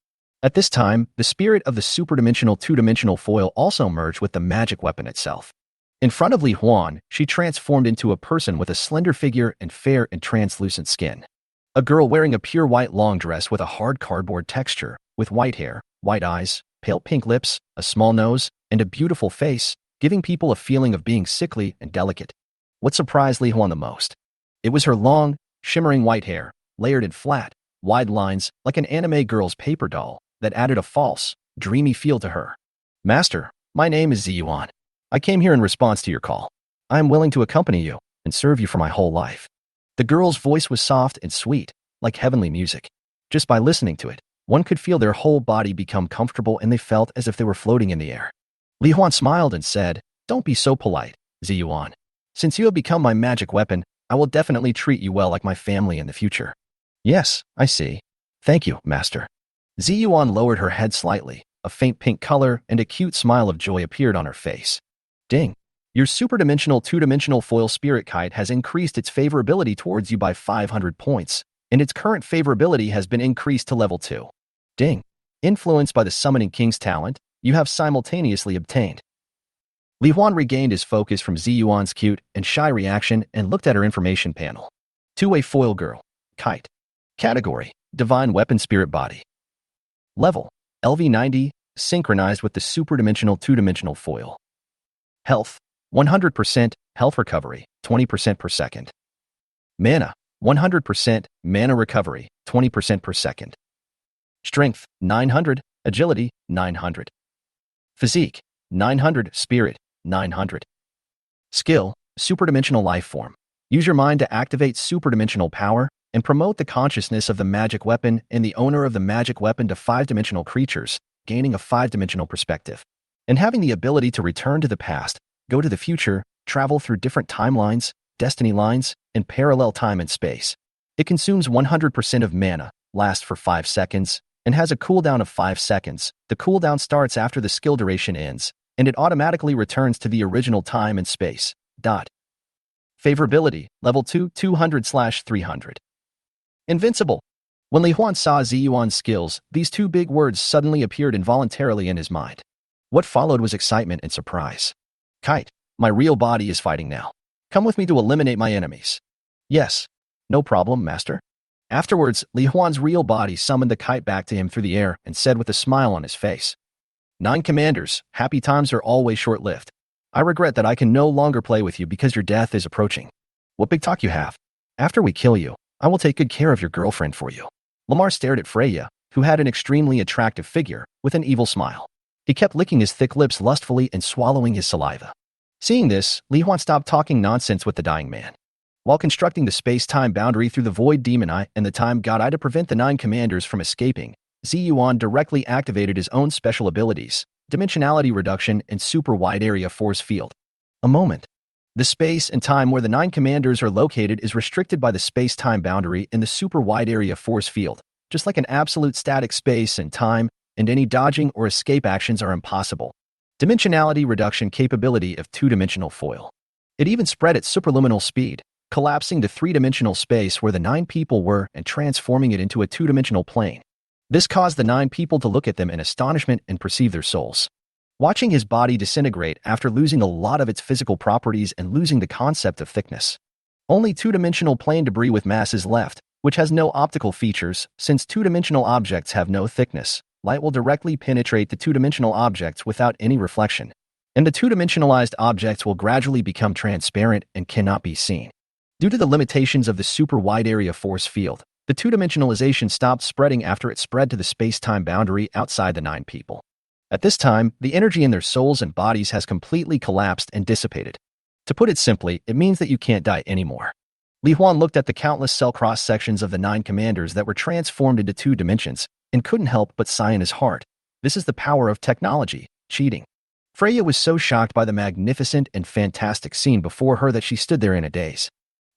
At this time, the spirit of the superdimensional 2-dimensional foil also merged with the magic weapon itself. In front of Li Huan, she transformed into a person with a slender figure and fair and translucent skin. A girl wearing a pure white long dress with a hard cardboard texture, with white hair, white eyes, pale pink lips, a small nose, and a beautiful face, giving people a feeling of being sickly and delicate. What surprised Li Huan the most? It was her long, shimmering white hair, layered in flat, wide lines like an anime girl's paper doll, that added a false, dreamy feel to her. Master, my name is Ziyuan. I came here in response to your call. I am willing to accompany you and serve you for my whole life. The girl's voice was soft and sweet, like heavenly music. Just by listening to it, one could feel their whole body become comfortable and they felt as if they were floating in the air. Li Huan smiled and said, "Don't be so polite, Ziyuan. Since you have become my magic weapon, I will definitely treat you well like my family in the future." "Yes, I see. Thank you, master." Ziyuan lowered her head slightly. A faint pink color and a cute smile of joy appeared on her face. "Ding. Your superdimensional two-dimensional foil spirit kite has increased its favorability towards you by 500 points, and its current favorability has been increased to level 2. Ding. Influenced by the Summoning King's talent, you have simultaneously obtained." Li Huan regained his focus from Ziyuan's cute and shy reaction and looked at her information panel. Two-way foil girl. Kite. Category: Divine Weapon Spirit Body. Level: LV90, synchronized with the superdimensional two-dimensional foil. Health: 100% health recovery, 20% per second. Mana: 100% mana recovery, 20% per second. Strength: 900, agility: 900. Physique: 900, spirit: 900. Skill: superdimensional life form. Use your mind to activate superdimensional power and promote the consciousness of the magic weapon and the owner of the magic weapon to 5-dimensional creatures, gaining a 5-dimensional perspective. And having the ability to return to the past, go to the future, travel through different timelines, destiny lines, and parallel time and space. It consumes 100% of mana, lasts for 5 seconds, and has a cooldown of 5 seconds. The cooldown starts after the skill duration ends, and it automatically returns to the original time and space. Favorability: Level 2, 200/300. Invincible. When Li Huan saw Ziyuan's skills, these two big words suddenly appeared involuntarily in his mind. What followed was excitement and surprise. "Kite, my real body is fighting now. Come with me to eliminate my enemies." "Yes. No problem, master." Afterwards, Li Huan's real body summoned the kite back to him through the air and said with a smile on his face, "9 commanders, happy times are always short-lived. I regret that I can no longer play with you because your death is approaching. What big talk you have. After we kill you, I will take good care of your girlfriend for you." Lamar stared at Freya, who had an extremely attractive figure, with an evil smile. He kept licking his thick lips lustfully and swallowing his saliva. Seeing this, Li Huan stopped talking nonsense with the dying man. While constructing the space-time boundary through the Void Demon Eye and the Time God Eye to prevent the 9 commanders from escaping, Ziyuan directly activated his own special abilities, Dimensionality Reduction and Super Wide Area Force Field. A moment. The space and time where the 9 commanders are located is restricted by the space-time boundary in the Super Wide Area Force Field, just like an absolute static space and time, and any dodging or escape actions are impossible. Dimensionality Reduction capability of two-dimensional foil. It even spread at superluminal speed, collapsing the 3-dimensional space where the 9 people were and transforming it into a 2-dimensional plane. This caused the 9 people to look at them in astonishment and perceive their souls. Watching his body disintegrate after losing a lot of its physical properties and losing the concept of thickness. Only 2-dimensional plane debris with mass is left, which has no optical features. Since 2-dimensional objects have no thickness, light will directly penetrate the 2-dimensional objects without any reflection, and the 2-dimensionalized objects will gradually become transparent and cannot be seen. Due to the limitations of the super wide area force field, the 2-dimensionalization stopped spreading after it spread to the space-time boundary outside the 9 people. At this time, the energy in their souls and bodies has completely collapsed and dissipated. To put it simply, it means that you can't die anymore. Li Huan looked at the countless cell cross-sections of the 9 commanders that were transformed into 2 dimensions and couldn't help but sigh in his heart. This is the power of technology, cheating. Freya was so shocked by the magnificent and fantastic scene before her that she stood there in a daze.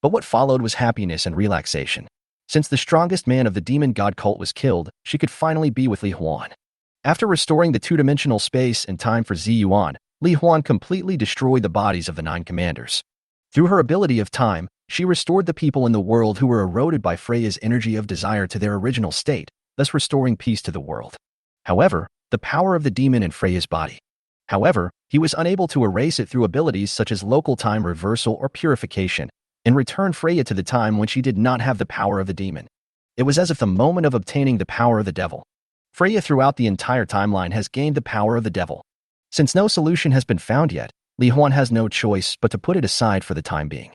But what followed was happiness and relaxation. Since the strongest man of the demon god cult was killed, she could finally be with Li Huan. After restoring the 2-dimensional space and time for Ziyuan, Li Huan completely destroyed the bodies of the 9 commanders. Through her ability of time, she restored the people in the world who were eroded by Freya's energy of desire to their original state, thus restoring peace to the world. However, the power of the demon in Freya's body. However, he was unable to erase it through abilities such as local time reversal or purification, and return Freya to the time when she did not have the power of the demon. It was as if the moment of obtaining the power of the devil. Freya throughout the entire timeline has gained the power of the devil. Since no solution has been found yet, Li Huan has no choice but to put it aside for the time being.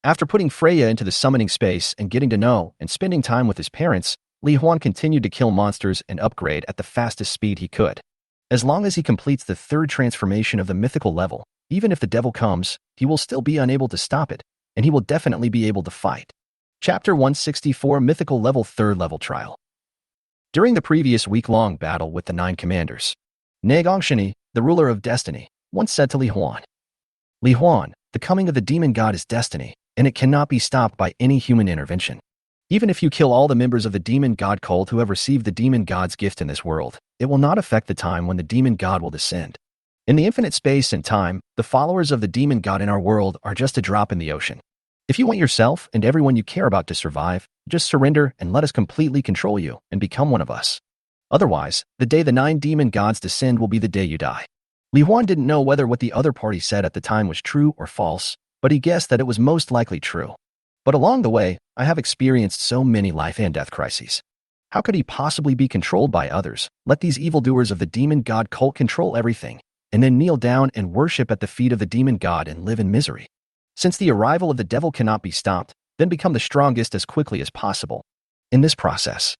After putting Freya into the summoning space and getting to know and spending time with his parents, Li Huan continued to kill monsters and upgrade at the fastest speed he could. As long as he completes the 3rd transformation of the mythical level, even if the devil comes, he will still be unable to stop it, and he will definitely be able to fight. Chapter 164 Mythical Level 3rd Level Trial. During the previous week-long battle with the 9 commanders, Negongshini, the ruler of destiny, once said to Li Huan, Li Huan, the coming of the demon god is destiny, and it cannot be stopped by any human intervention. Even if you kill all the members of the demon god cult who have received the demon god's gift in this world, it will not affect the time when the demon god will descend. In the infinite space and time, the followers of the demon god in our world are just a drop in the ocean. If you want yourself and everyone you care about to survive, just surrender and let us completely control you and become one of us. Otherwise, the day the 9 demon gods descend will be the day you die. Li Huan didn't know whether what the other party said at the time was true or false, but he guessed that it was most likely true. But along the way, I have experienced so many life and death crises. How could he possibly be controlled by others, let these evildoers of the demon god cult control everything, and then kneel down and worship at the feet of the demon god and live in misery? Since the arrival of the devil cannot be stopped, then become the strongest as quickly as possible. In this process,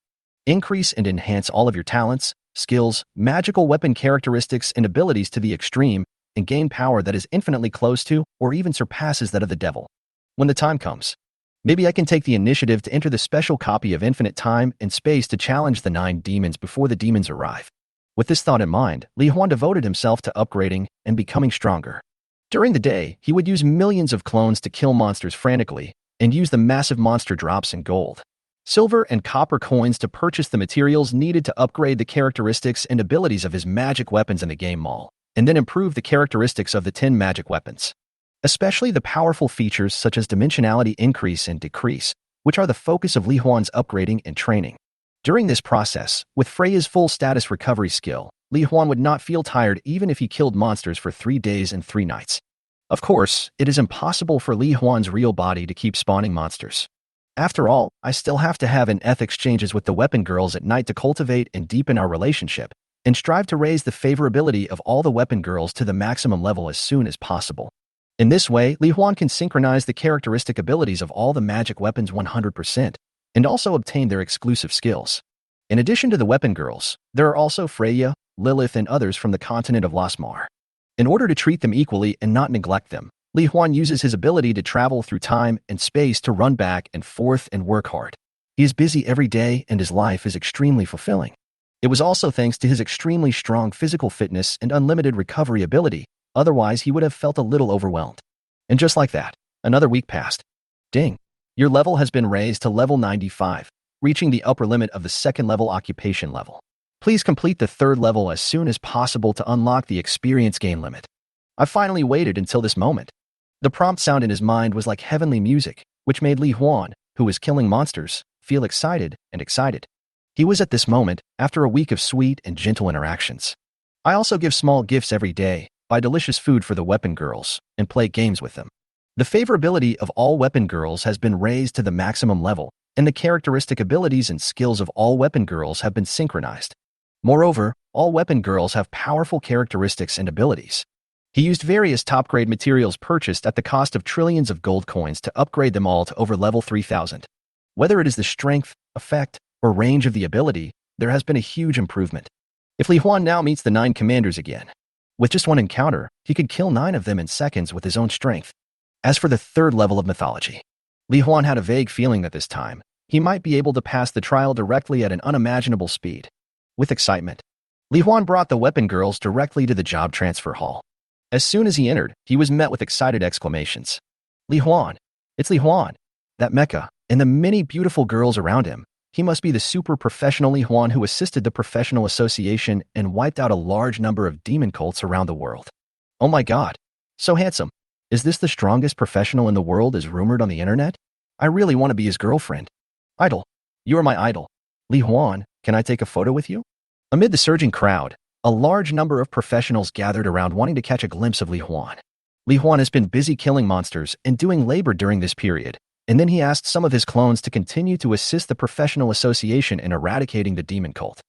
increase and enhance all of your talents, skills, magical weapon characteristics, and abilities to the extreme, and gain power that is infinitely close to or even surpasses that of the devil. When the time comes, maybe I can take the initiative to enter the special copy of infinite time and space to challenge the 9 demons before the demons arrive. With this thought in mind, Li Huan devoted himself to upgrading and becoming stronger. During the day, he would use millions of clones to kill monsters frantically and use the massive monster drops in gold, silver, and copper coins to purchase the materials needed to upgrade the characteristics and abilities of his magic weapons in the game mall, and then improve the characteristics of the 10 magic weapons, especially the powerful features such as dimensionality increase and decrease, which are the focus of Li Huan's upgrading and training. During this process, with Freya's full status recovery skill, Li Huan would not feel tired even if he killed monsters for 3 days and 3 nights. Of course, it is impossible for Li Huan's real body to keep spawning monsters. After all, I still have to have an exchanges with the weapon girls at night to cultivate and deepen our relationship, and strive to raise the favorability of all the weapon girls to the maximum level as soon as possible. In this way, Li Huan can synchronize the characteristic abilities of all the magic weapons 100%, and also obtain their exclusive skills. In addition to the weapon girls, there are also Freya, Lilith, and others from the continent of Lasmar. In order to treat them equally and not neglect them, Li Huan uses his ability to travel through time and space to run back and forth and work hard. He is busy every day and his life is extremely fulfilling. It was also thanks to his extremely strong physical fitness and unlimited recovery ability, otherwise he would have felt a little overwhelmed. And just like that, another week passed. Ding! Your level has been raised to level 95, reaching the upper limit of the 2nd level occupation level. Please complete the 3rd level as soon as possible to unlock the experience gain limit. I finally waited until this moment. The prompt sound in his mind was like heavenly music, which made Li Huan, who was killing monsters, feel excited and excited. He was at this moment, after a week of sweet and gentle interactions. I also give small gifts every day, buy delicious food for the weapon girls, and play games with them. The favorability of all weapon girls has been raised to the maximum level, and the characteristic abilities and skills of all weapon girls have been synchronized. Moreover, all weapon girls have powerful characteristics and abilities. He used various top-grade materials purchased at the cost of trillions of gold coins to upgrade them all to over level 3000. Whether it is the strength, effect, or range of the ability, there has been a huge improvement. If Li Huan now meets the 9 commanders again, with just one encounter, he could kill 9 of them in seconds with his own strength. As for the 3rd level of mythology, Li Huan had a vague feeling that this time, he might be able to pass the trial directly at an unimaginable speed. With excitement, Li Huan brought the weapon girls directly to the job transfer hall. As soon as he entered, he was met with excited exclamations. Li Huan! It's Li Huan! That Mecha, and the many beautiful girls around him. He must be the super professional Li Huan who assisted the professional association and wiped out a large number of demon cults around the world. Oh my god! So handsome! Is this the strongest professional in the world as rumored on the internet? I really want to be his girlfriend. Idol. You are my idol. Li Huan, can I take a photo with you? Amid the surging crowd, a large number of professionals gathered around wanting to catch a glimpse of Li Huan. Li Huan has been busy killing monsters and doing labor during this period, and then he asked some of his clones to continue to assist the professional association in eradicating the demon cult.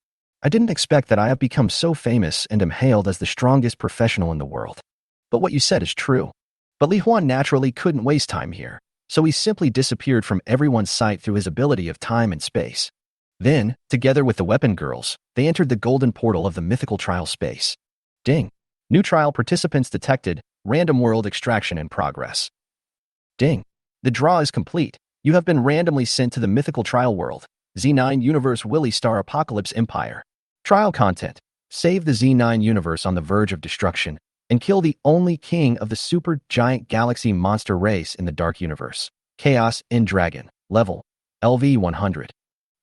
I didn't expect that I have become so famous and am hailed as the strongest professional in the world. But what you said is true. But Li Huan naturally couldn't waste time here, so he simply disappeared from everyone's sight through his ability of time and space. Then, together with the weapon girls, they entered the golden portal of the mythical trial space. Ding! New trial participants detected, random world extraction in progress. Ding! The draw is complete. You have been randomly sent to the mythical trial world. Z9 Universe Willy Star Apocalypse Empire. Trial content. Save the Z9 universe on the verge of destruction and kill the only king of the super giant galaxy monster race in the Dark Universe. Chaos End Dragon. Level. LV 100.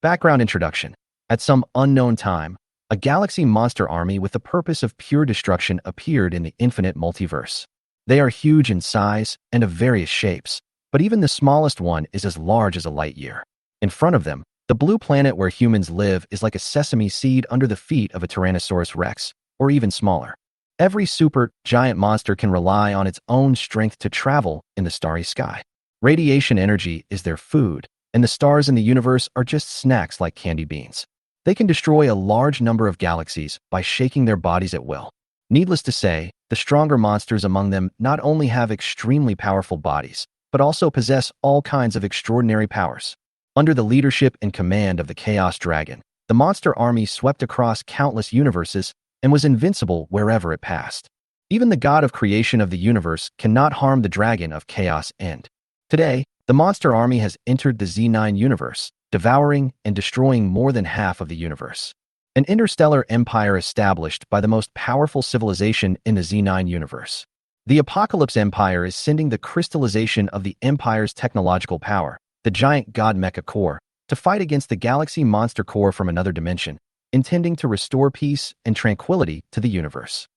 Background introduction. At some unknown time, a galaxy monster army with the purpose of pure destruction appeared in the infinite multiverse. They are huge in size and of various shapes, but even the smallest one is as large as a light year. In front of them, the blue planet where humans live is like a sesame seed under the feet of a Tyrannosaurus Rex, or even smaller. Every super giant monster can rely on its own strength to travel in the starry sky. Radiation energy is their food, and the stars in the universe are just snacks like candy beans. They can destroy a large number of galaxies by shaking their bodies at will. Needless to say, the stronger monsters among them not only have extremely powerful bodies, but also possess all kinds of extraordinary powers. Under the leadership and command of the Chaos Dragon, the monster army swept across countless universes and was invincible wherever it passed. Even the god of creation of the universe cannot harm the dragon of chaos End. Today, the monster army has entered the Z9 universe, devouring and destroying more than half of the universe. An interstellar empire established by the most powerful civilization in the Z9 universe. The Apocalypse Empire is sending the crystallization of the Empire's technological power, the giant god Mecha core, to fight against the galaxy monster core from another dimension, intending to restore peace and tranquility to the universe.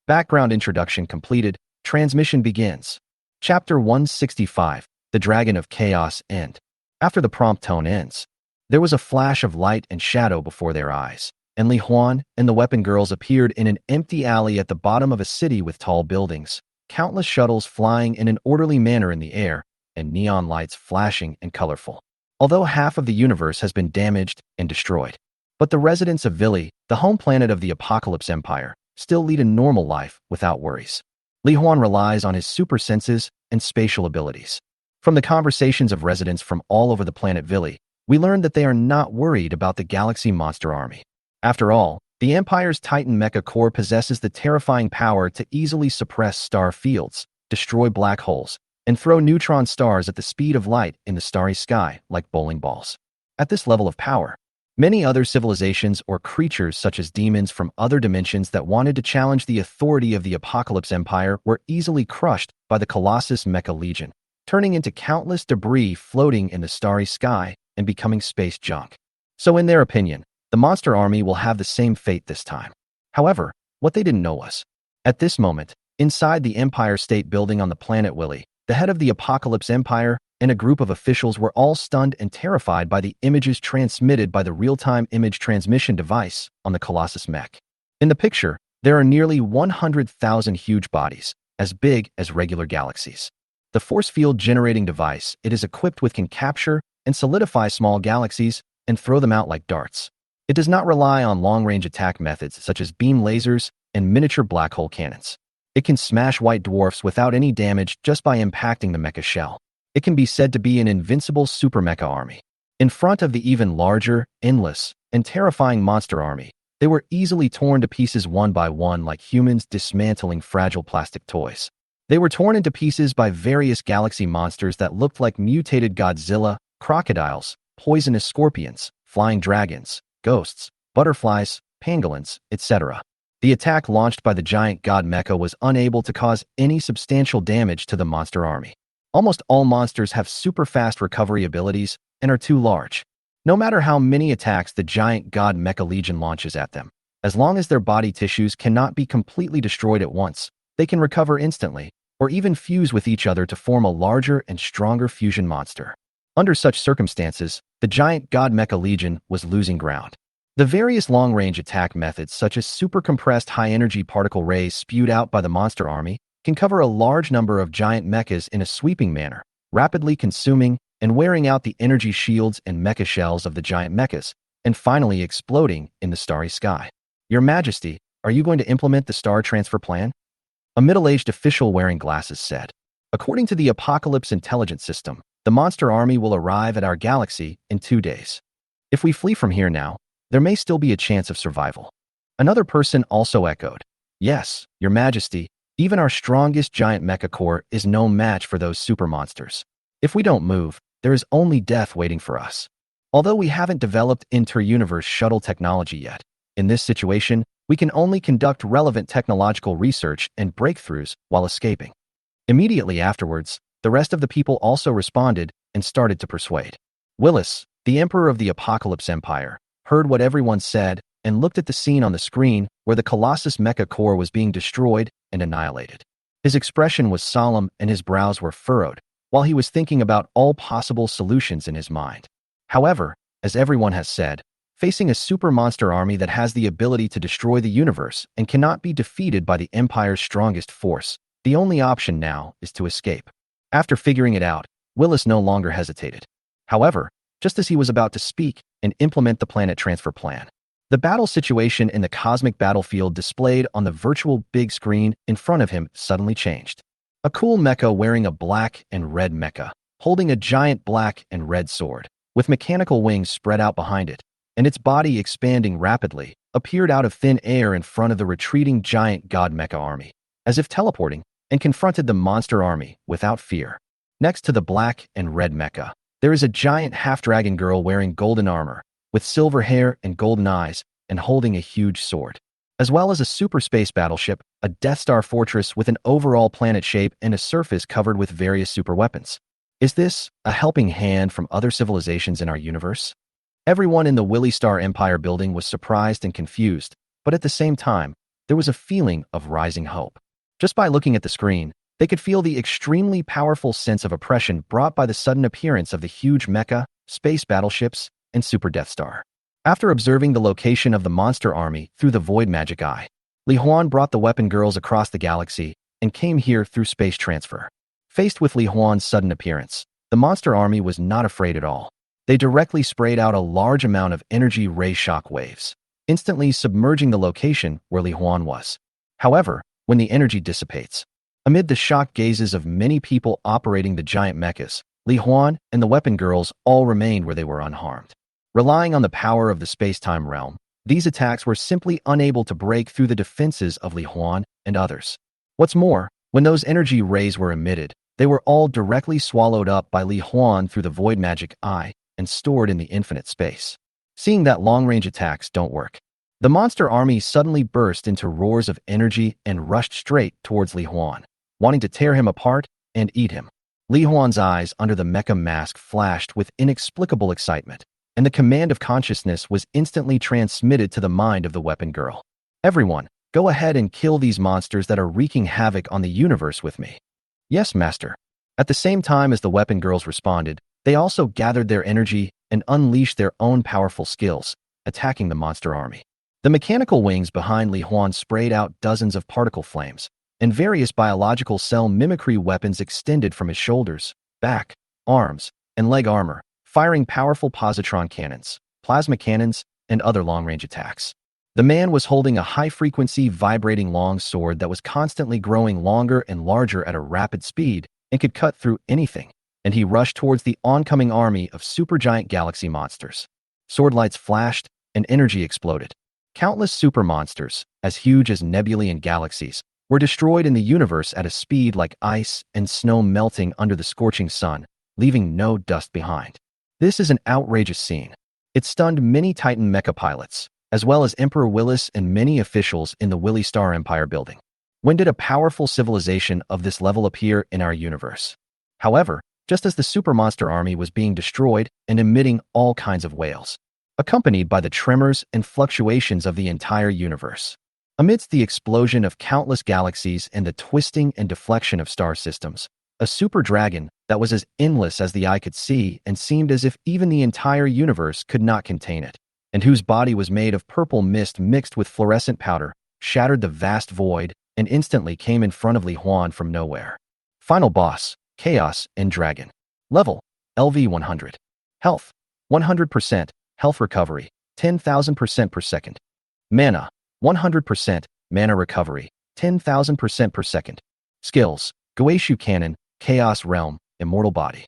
Background introduction completed. Transmission begins. Chapter 165, The Dragon of Chaos End. After the prompt tone ends, there was a flash of light and shadow before their eyes, and Li Huan and the weapon girls appeared in an empty alley at the bottom of a city with tall buildings, countless shuttles flying in an orderly manner in the air, and neon lights flashing and colorful. Although half of the universe has been damaged and destroyed, but the residents of Vili, the home planet of the Apocalypse Empire, still lead a normal life without worries. Li Huan relies on his super senses and spatial abilities. From the conversations of residents from all over the planet Vili, we learned that they are not worried about the galaxy monster army. After all, the Empire's Titan Mecha core possesses the terrifying power to easily suppress star fields, destroy black holes, and throw neutron stars at the speed of light in the starry sky like bowling balls. At this level of power, many other civilizations or creatures such as demons from other dimensions that wanted to challenge the authority of the Apocalypse Empire were easily crushed by the Colossus Mecha Legion, turning into countless debris floating in the starry sky and becoming space junk. So in their opinion, the monster army will have the same fate this time. However, what they didn't know was, at this moment, inside the Empire State Building on the planet Willy, the head of the Apocalypse Empire and a group of officials were all stunned and terrified by the images transmitted by the real-time image transmission device on the Colossus mech. In the picture, there are nearly 100,000 huge bodies, as big as regular galaxies. The force field generating device it is equipped with can capture and solidify small galaxies and throw them out like darts. It does not rely on long-range attack methods such as beam lasers and miniature black hole cannons. It can smash white dwarfs without any damage just by impacting the mecha shell. It can be said to be an invincible super mecha army. In front of the even larger, endless, and terrifying monster army, they were easily torn to pieces one by one like humans dismantling fragile plastic toys. They were torn into pieces by various galaxy monsters that looked like mutated Godzilla, crocodiles, poisonous scorpions, flying dragons, ghosts, butterflies, pangolins, etc. The attack launched by the giant god Mecha was unable to cause any substantial damage to the monster army. Almost all monsters have super fast recovery abilities and are too large. No matter how many attacks the giant god Mecha Legion launches at them, as long as their body tissues cannot be completely destroyed at once, they can recover instantly, or even fuse with each other to form a larger and stronger fusion monster. Under such circumstances, the giant god Mecha Legion was losing ground. The various long-range attack methods such as super-compressed high-energy particle rays spewed out by the monster army can cover a large number of giant mechas in a sweeping manner, rapidly consuming and wearing out the energy shields and mecha shells of the giant mechas, and finally exploding in the starry sky. Your Majesty, are you going to implement the star transfer plan? A middle-aged official wearing glasses said. According to the Apocalypse Intelligence System, the monster army will arrive at our galaxy in 2 days. If we flee from here now, there may still be a chance of survival. Another person also echoed, Yes, Your Majesty, even our strongest giant mecha core is no match for those super monsters. If we don't move, there is only death waiting for us. Although we haven't developed inter-universe shuttle technology yet, in this situation, we can only conduct relevant technological research and breakthroughs while escaping. Immediately afterwards, the rest of the people also responded and started to persuade. Willis, the Emperor of the Apocalypse Empire, heard what everyone said and looked at the scene on the screen where the Colossus Mecha core was being destroyed and annihilated. His expression was solemn and his brows were furrowed, while he was thinking about all possible solutions in his mind. However, as everyone has said, facing a super monster army that has the ability to destroy the universe and cannot be defeated by the Empire's strongest force, the only option now is to escape. After figuring it out, Willis no longer hesitated. However, just as he was about to speak and implement the planet transfer plan, the battle situation in the cosmic battlefield displayed on the virtual big screen in front of him suddenly changed. A cool mecha wearing a black and red mecha, holding a giant black and red sword, with mechanical wings spread out behind it, and its body expanding rapidly, appeared out of thin air in front of the retreating giant god mecha army, as if teleporting, and confronted the monster army without fear. Next to the black and red mecha, there is a giant half-dragon girl wearing golden armor, with silver hair and golden eyes, and holding a huge sword, as well as a super space battleship, a Death Star fortress with an overall planet shape and a surface covered with various super weapons. Is this a helping hand from other civilizations in our universe? Everyone in the Willy Star Empire building was surprised and confused, but at the same time, there was a feeling of rising hope. Just by looking at the screen, they could feel the extremely powerful sense of oppression brought by the sudden appearance of the huge mecha, space battleships, and Super Death Star. After observing the location of the monster army through the void magic eye, Li Huan brought the weapon girls across the galaxy and came here through space transfer. Faced with Li Huan's sudden appearance, the monster army was not afraid at all. They directly sprayed out a large amount of energy ray shock waves, instantly submerging the location where Li Huan was. However, when the energy dissipates, amid the shocked gazes of many people operating the giant mechas, Li Huan and the weapon girls all remained where they were unharmed. Relying on the power of the space-time realm, these attacks were simply unable to break through the defenses of Li Huan and others. What's more, when those energy rays were emitted, they were all directly swallowed up by Li Huan through the void magic eye and stored in the infinite space. Seeing that long-range attacks don't work, the monster army suddenly burst into roars of energy and rushed straight towards Li Huan, wanting to tear him apart and eat him. Li Huan's eyes under the mecha mask flashed with inexplicable excitement, and the command of consciousness was instantly transmitted to the mind of the weapon girl. Everyone, go ahead and kill these monsters that are wreaking havoc on the universe with me. Yes, master. At the same time as the weapon girls responded, they also gathered their energy and unleashed their own powerful skills, attacking the monster army. The mechanical wings behind Li Huan sprayed out dozens of particle flames, and various biological cell mimicry weapons extended from his shoulders, back, arms, and leg armor, firing powerful positron cannons, plasma cannons, and other long-range attacks. The man was holding a high-frequency vibrating long sword that was constantly growing longer and larger at a rapid speed and could cut through anything, and he rushed towards the oncoming army of supergiant galaxy monsters. Sword lights flashed and energy exploded. Countless super monsters, as huge as nebulae and galaxies, were destroyed in the universe at a speed like ice and snow melting under the scorching sun, leaving no dust behind. This is an outrageous scene. It stunned many Titan mecha pilots, as well as Emperor Willis and many officials in the Willy Star Empire building. When did a powerful civilization of this level appear in our universe? However, just as the super monster army was being destroyed and emitting all kinds of wails, accompanied by the tremors and fluctuations of the entire universe, amidst the explosion of countless galaxies and the twisting and deflection of star systems, a super dragon that was as endless as the eye could see and seemed as if even the entire universe could not contain it, and whose body was made of purple mist mixed with fluorescent powder, shattered the vast void and instantly came in front of Li Huan from nowhere. Final boss, Chaos and Dragon. Level, LV 100. Health, 100%, health recovery, 10,000% per second. Mana, 100%, mana recovery, 10,000% per second. Skills, Goeishu Cannon, Chaos Realm, Immortal Body.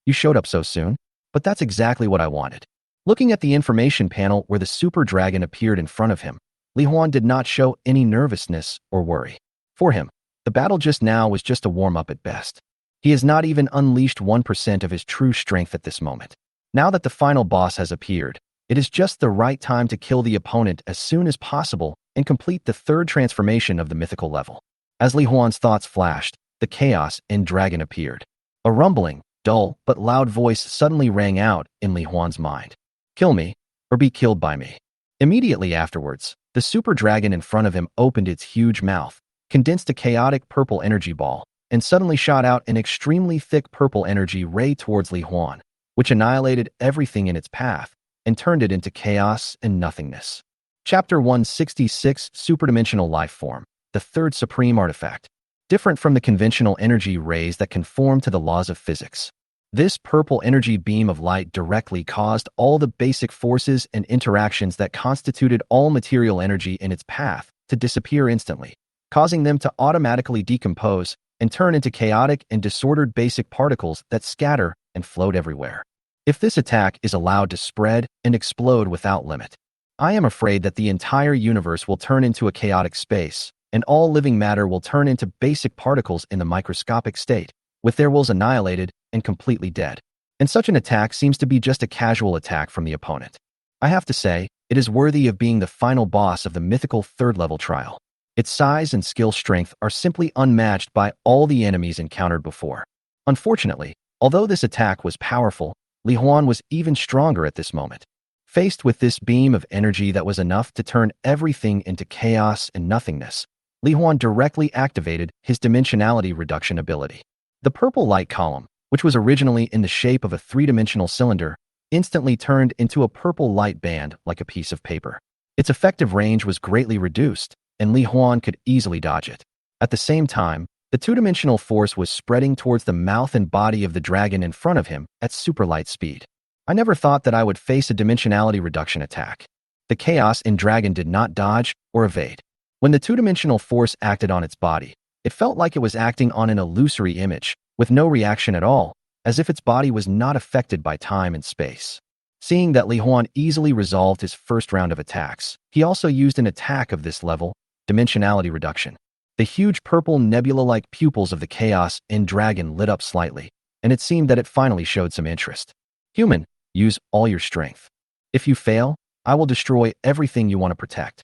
You showed up so soon, but that's exactly what I wanted. Looking at the information panel where the super dragon appeared in front of him, Li Huan did not show any nervousness or worry. For him, the battle just now was just a warm-up at best. He has not even unleashed 1% of his true strength at this moment. Now that the final boss has appeared, it is just the right time to kill the opponent as soon as possible and complete the third transformation of the mythical level. As Li Huan's thoughts flashed, the chaos in dragon appeared. A rumbling, dull, but loud voice suddenly rang out in Li Huan's mind. Kill me, or be killed by me. Immediately afterwards, the super dragon in front of him opened its huge mouth, condensed a chaotic purple energy ball, and suddenly shot out an extremely thick purple energy ray towards Li Huan, which annihilated everything in its path and turned it into chaos and nothingness. Chapter 166, Superdimensional Life Form, the third supreme artifact. Different from the conventional energy rays that conform to the laws of physics. This purple energy beam of light directly caused all the basic forces and interactions that constituted all material energy in its path to disappear instantly, causing them to automatically decompose and turn into chaotic and disordered basic particles that scatter and float everywhere. If this attack is allowed to spread and explode without limit, I am afraid that the entire universe will turn into a chaotic space, and all living matter will turn into basic particles in the microscopic state, with their wills annihilated and completely dead. And such an attack seems to be just a casual attack from the opponent. I have to say, it is worthy of being the final boss of the mythical third-level trial. Its size and skill strength are simply unmatched by all the enemies encountered before. Unfortunately, although this attack was powerful, Li Huan was even stronger at this moment. Faced with this beam of energy that was enough to turn everything into chaos and nothingness, Li Huan directly activated his dimensionality reduction ability. The purple light column, which was originally in the shape of a three-dimensional cylinder, instantly turned into a purple light band like a piece of paper. Its effective range was greatly reduced, and Li Huan could easily dodge it. At the same time, the two-dimensional force was spreading towards the mouth and body of the dragon in front of him at super light speed. I never thought that I would face a dimensionality reduction attack. The chaos in dragon did not dodge or evade. When the two-dimensional force acted on its body, it felt like it was acting on an illusory image, with no reaction at all, as if its body was not affected by time and space. Seeing that Li Huan easily resolved his first round of attacks, he also used an attack of this level, dimensionality reduction. The huge purple nebula-like pupils of the chaos in dragon lit up slightly, and it seemed that it finally showed some interest. Human, use all your strength. If you fail, I will destroy everything you want to protect.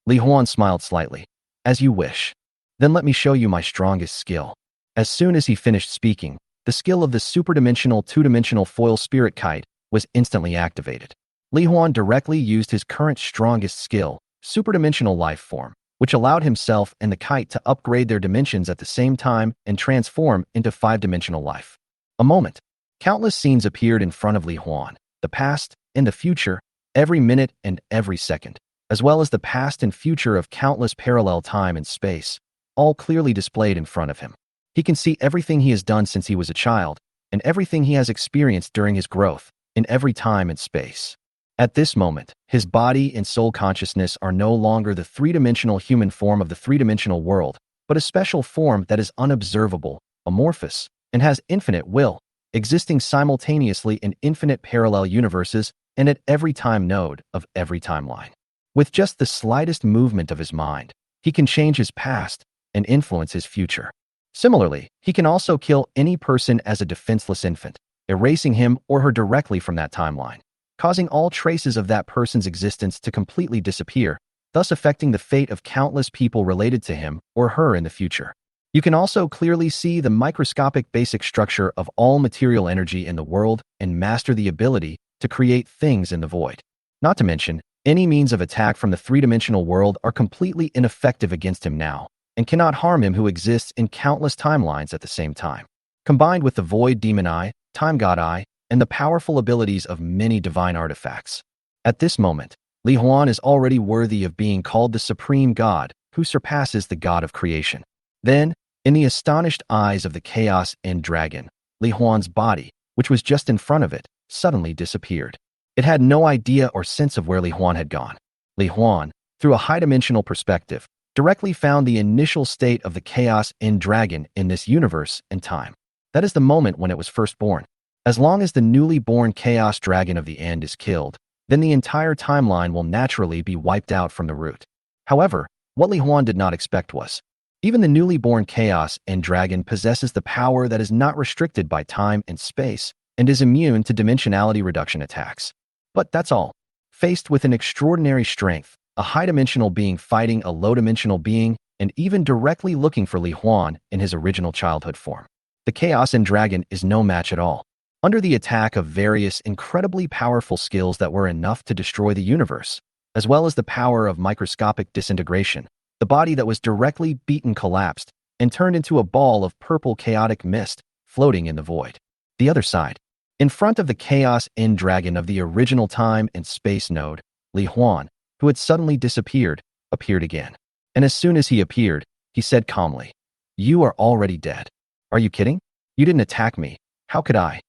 Li Huan smiled slightly. As you wish. Then let me show you my strongest skill. As soon as he finished speaking, the skill of the superdimensional two-dimensional foil spirit kite was instantly activated. Li Huan directly used his current strongest skill, superdimensional life form, which allowed himself and the kite to upgrade their dimensions at the same time and transform into five-dimensional life. A moment. Countless scenes appeared in front of Li Huan, the past and the future, every minute and every second, as well as the past and future of countless parallel time and space, all clearly displayed in front of him. He can see everything he has done since he was a child, and everything he has experienced during his growth, in every time and space. At this moment, his body and soul consciousness are no longer the three-dimensional human form of the three-dimensional world, but a special form that is unobservable, amorphous, and has infinite will, existing simultaneously in infinite parallel universes and at every time node of every timeline. With just the slightest movement of his mind, he can change his past and influence his future. Similarly, he can also kill any person as a defenseless infant, erasing him or her directly from that timeline, causing all traces of that person's existence to completely disappear, thus affecting the fate of countless people related to him or her in the future. You can also clearly see the microscopic basic structure of all material energy in the world and master the ability to create things in the void. Not to mention, any means of attack from the three-dimensional world are completely ineffective against him now, and cannot harm him who exists in countless timelines at the same time. Combined with the Void Demon Eye, Time God Eye, and the powerful abilities of many divine artifacts. At this moment, Li Huan is already worthy of being called the Supreme God, who surpasses the God of creation. Then, in the astonished eyes of the Chaos End Dragon, Li Huan's body, which was just in front of it, suddenly disappeared. It had no idea or sense of where Li Huan had gone. Li Huan, through a high-dimensional perspective, directly found the initial state of the Chaos End Dragon in this universe and time. That is the moment when it was first born. As long as the newly born Chaos Dragon of the End is killed, then the entire timeline will naturally be wiped out from the root. However, what Li Huan did not expect was, even the newly born Chaos End Dragon possesses the power that is not restricted by time and space, and is immune to dimensionality reduction attacks. But that's all. Faced with an extraordinary strength, a high-dimensional being fighting a low-dimensional being, and even directly looking for Li Huan in his original childhood form, the Chaos End Dragon is no match at all. Under the attack of various incredibly powerful skills that were enough to destroy the universe, as well as the power of microscopic disintegration, the body that was directly beaten collapsed and turned into a ball of purple chaotic mist floating in the void. The other side. In front of the Chaos End Dragon of the original time and space node, Li Huan, who had suddenly disappeared, appeared again. And as soon as he appeared, he said calmly, "You are already dead. Are you kidding? You didn't attack me. How could I?"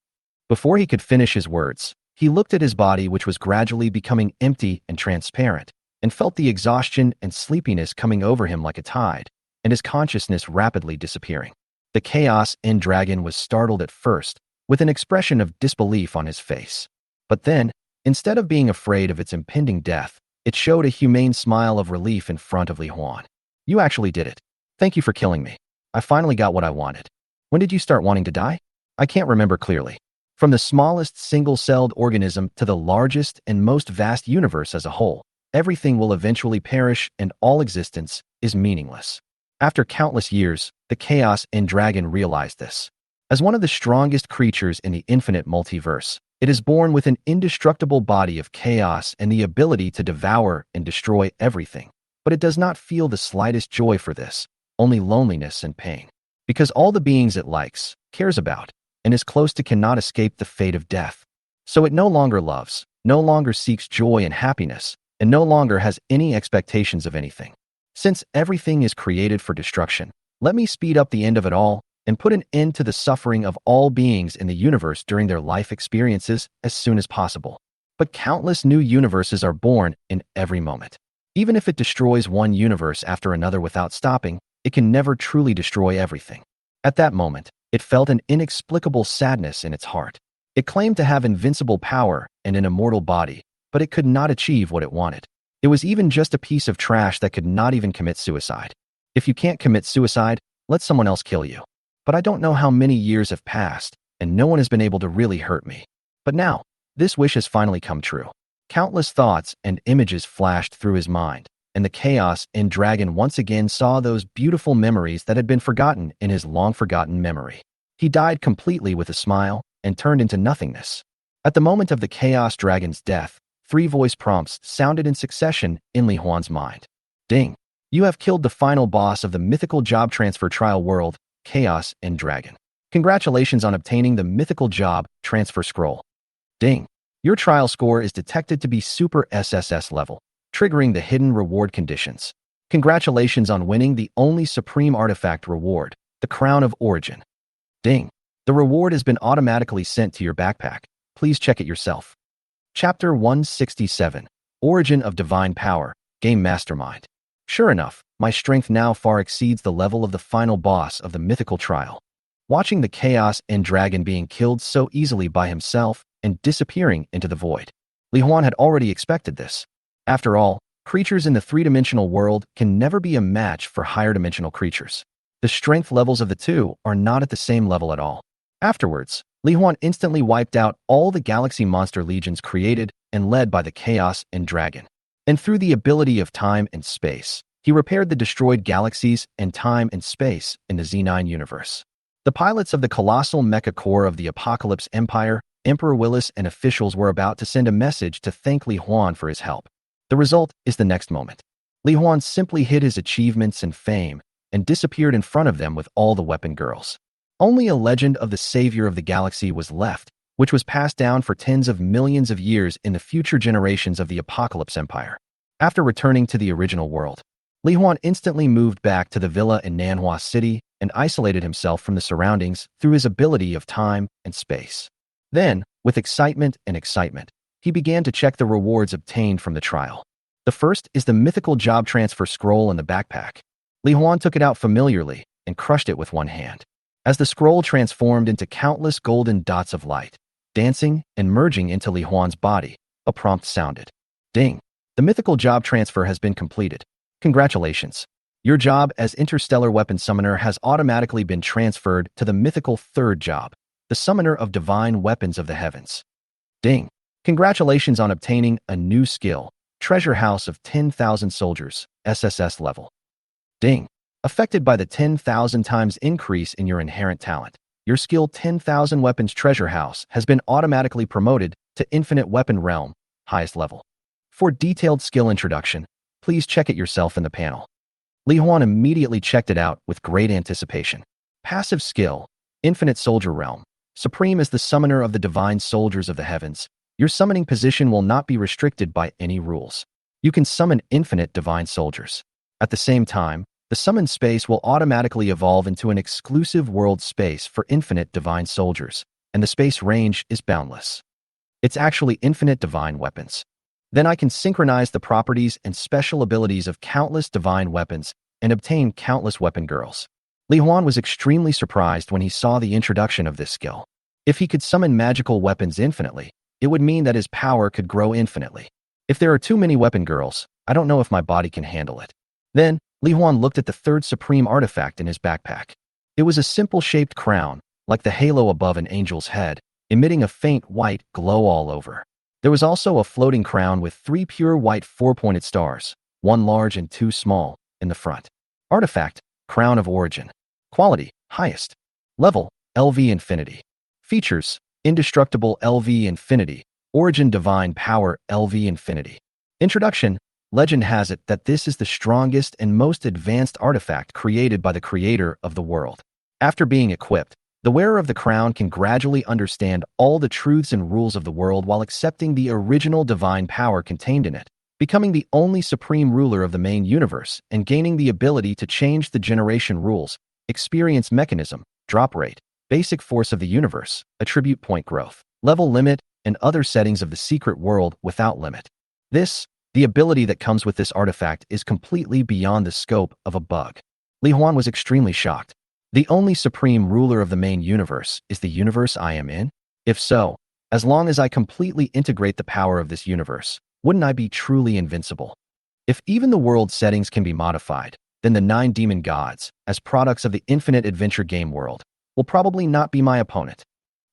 Before he could finish his words, he looked at his body, which was gradually becoming empty and transparent, and felt the exhaustion and sleepiness coming over him like a tide, and his consciousness rapidly disappearing. The Chaos End Dragon was startled at first, with an expression of disbelief on his face. But then, instead of being afraid of its impending death, it showed a humane smile of relief in front of Li Huan. "You actually did it. Thank you for killing me. I finally got what I wanted. When did you start wanting to die?" "I can't remember clearly. From the smallest single-celled organism to the largest and most vast universe as a whole, everything will eventually perish and all existence is meaningless." After countless years, the Chaos End Dragon realized this. As one of the strongest creatures in the infinite multiverse, it is born with an indestructible body of chaos and the ability to devour and destroy everything. But it does not feel the slightest joy for this, only loneliness and pain. Because all the beings it likes, cares about, and is close to cannot escape the fate of death. So it no longer loves, no longer seeks joy and happiness, and no longer has any expectations of anything. Since everything is created for destruction, let me speed up the end of it all and put an end to the suffering of all beings in the universe during their life experiences as soon as possible. But countless new universes are born in every moment. Even if it destroys one universe after another without stopping, it can never truly destroy everything. At that moment, it felt an inexplicable sadness in its heart. It claimed to have invincible power and an immortal body, but it could not achieve what it wanted. It was even just a piece of trash that could not even commit suicide. If you can't commit suicide, let someone else kill you. But I don't know how many years have passed, and no one has been able to really hurt me. But now, this wish has finally come true. Countless thoughts and images flashed through his mind, and the Chaos End Dragon once again saw those beautiful memories that had been forgotten in his long-forgotten memory. He died completely with a smile and turned into nothingness. At the moment of the Chaos Dragon's death, 3 voice prompts sounded in succession in Li Huan's mind. "Ding! You have killed the final boss of the mythical job transfer trial world, Chaos End Dragon. Congratulations on obtaining the mythical job transfer scroll. Ding! Your trial score is detected to be Super SSS level, triggering the hidden reward conditions. Congratulations on winning the only supreme artifact reward, the Crown of Origin. Ding! The reward has been automatically sent to your backpack. Please check it yourself." Chapter 167, Origin of Divine Power, Game Mastermind. Sure enough, my strength now far exceeds the level of the final boss of the mythical trial. Watching the Chaos End Dragon being killed so easily by himself and disappearing into the void, Li Huan had already expected this. After all, creatures in the three-dimensional world can never be a match for higher-dimensional creatures. The strength levels of the two are not at the same level at all. Afterwards, Li Huan instantly wiped out all the galaxy monster legions created and led by the Chaos End Dragon. And through the ability of time and space, he repaired the destroyed galaxies and time and space in the Z9 universe. The pilots of the colossal Mecha core of the Apocalypse Empire, Emperor Willis and officials were about to send a message to thank Li Huan for his help. The result is the next moment. Li Huan simply hid his achievements and fame and disappeared in front of them with all the weapon girls. Only a legend of the savior of the galaxy was left, which was passed down for tens of millions of years in the future generations of the Apocalypse Empire. After returning to the original world, Li Huan instantly moved back to the villa in Manhwa City and isolated himself from the surroundings through his ability of time and space. Then, with excitement, he began to check the rewards obtained from the trial. The first is the mythical job transfer scroll in the backpack. Li Huan took it out familiarly and crushed it with one hand. As the scroll transformed into countless golden dots of light, dancing and merging into Li Huan's body, a prompt sounded. Ding! The mythical job transfer has been completed. Congratulations. Your job as Interstellar Weapon Summoner has automatically been transferred to the mythical third job, the summoner of divine weapons of the heavens. Ding! Congratulations on obtaining a new skill, Treasure House of 10,000 Soldiers, SSS level. Ding! Affected by the 10,000 times increase in your inherent talent, your skill 10,000 Weapons Treasure House has been automatically promoted to Infinite Weapon Realm, highest level. For detailed skill introduction, please check it yourself in the panel. Li Huan immediately checked it out with great anticipation. Passive skill, Infinite Soldier Realm. Supreme as the summoner of the divine soldiers of the heavens, your summoning position will not be restricted by any rules. You can summon infinite divine soldiers. At the same time, the summoned space will automatically evolve into an exclusive world space for infinite divine soldiers, and the space range is boundless. It's actually infinite divine weapons. Then I can synchronize the properties and special abilities of countless divine weapons and obtain countless weapon girls. Li Huan was extremely surprised when he saw the introduction of this skill. If he could summon magical weapons infinitely, it would mean that his power could grow infinitely. If there are too many weapon girls, I don't know if my body can handle it. Then, Li Huan looked at the third supreme artifact in his backpack. It was a simple shaped crown, like the halo above an angel's head, emitting a faint white glow all over. There was also a floating crown with 3 pure white 4-pointed stars, 1 large and 2 small, in the front. Artifact, Crown of Origin. Quality, highest. Level, LV Infinity. Features, Indestructible LV Infinity. Origin Divine Power LV Infinity. Introduction. Legend has it that this is the strongest and most advanced artifact created by the creator of the world. After being equipped, the wearer of the crown can gradually understand all the truths and rules of the world while accepting the original divine power contained in it, becoming the only supreme ruler of the main universe and gaining the ability to change the generation rules, experience mechanism, drop rate, basic force of the universe, attribute point growth, level limit, and other settings of the secret world without limit. The ability that comes with this artifact is completely beyond the scope of a bug. Li Huan was extremely shocked. The only supreme ruler of the main universe is the universe I am in? If so, as long as I completely integrate the power of this universe, wouldn't I be truly invincible? If even the world settings can be modified, then the 9 demon gods, as products of the infinite adventure game world, will probably not be my opponent.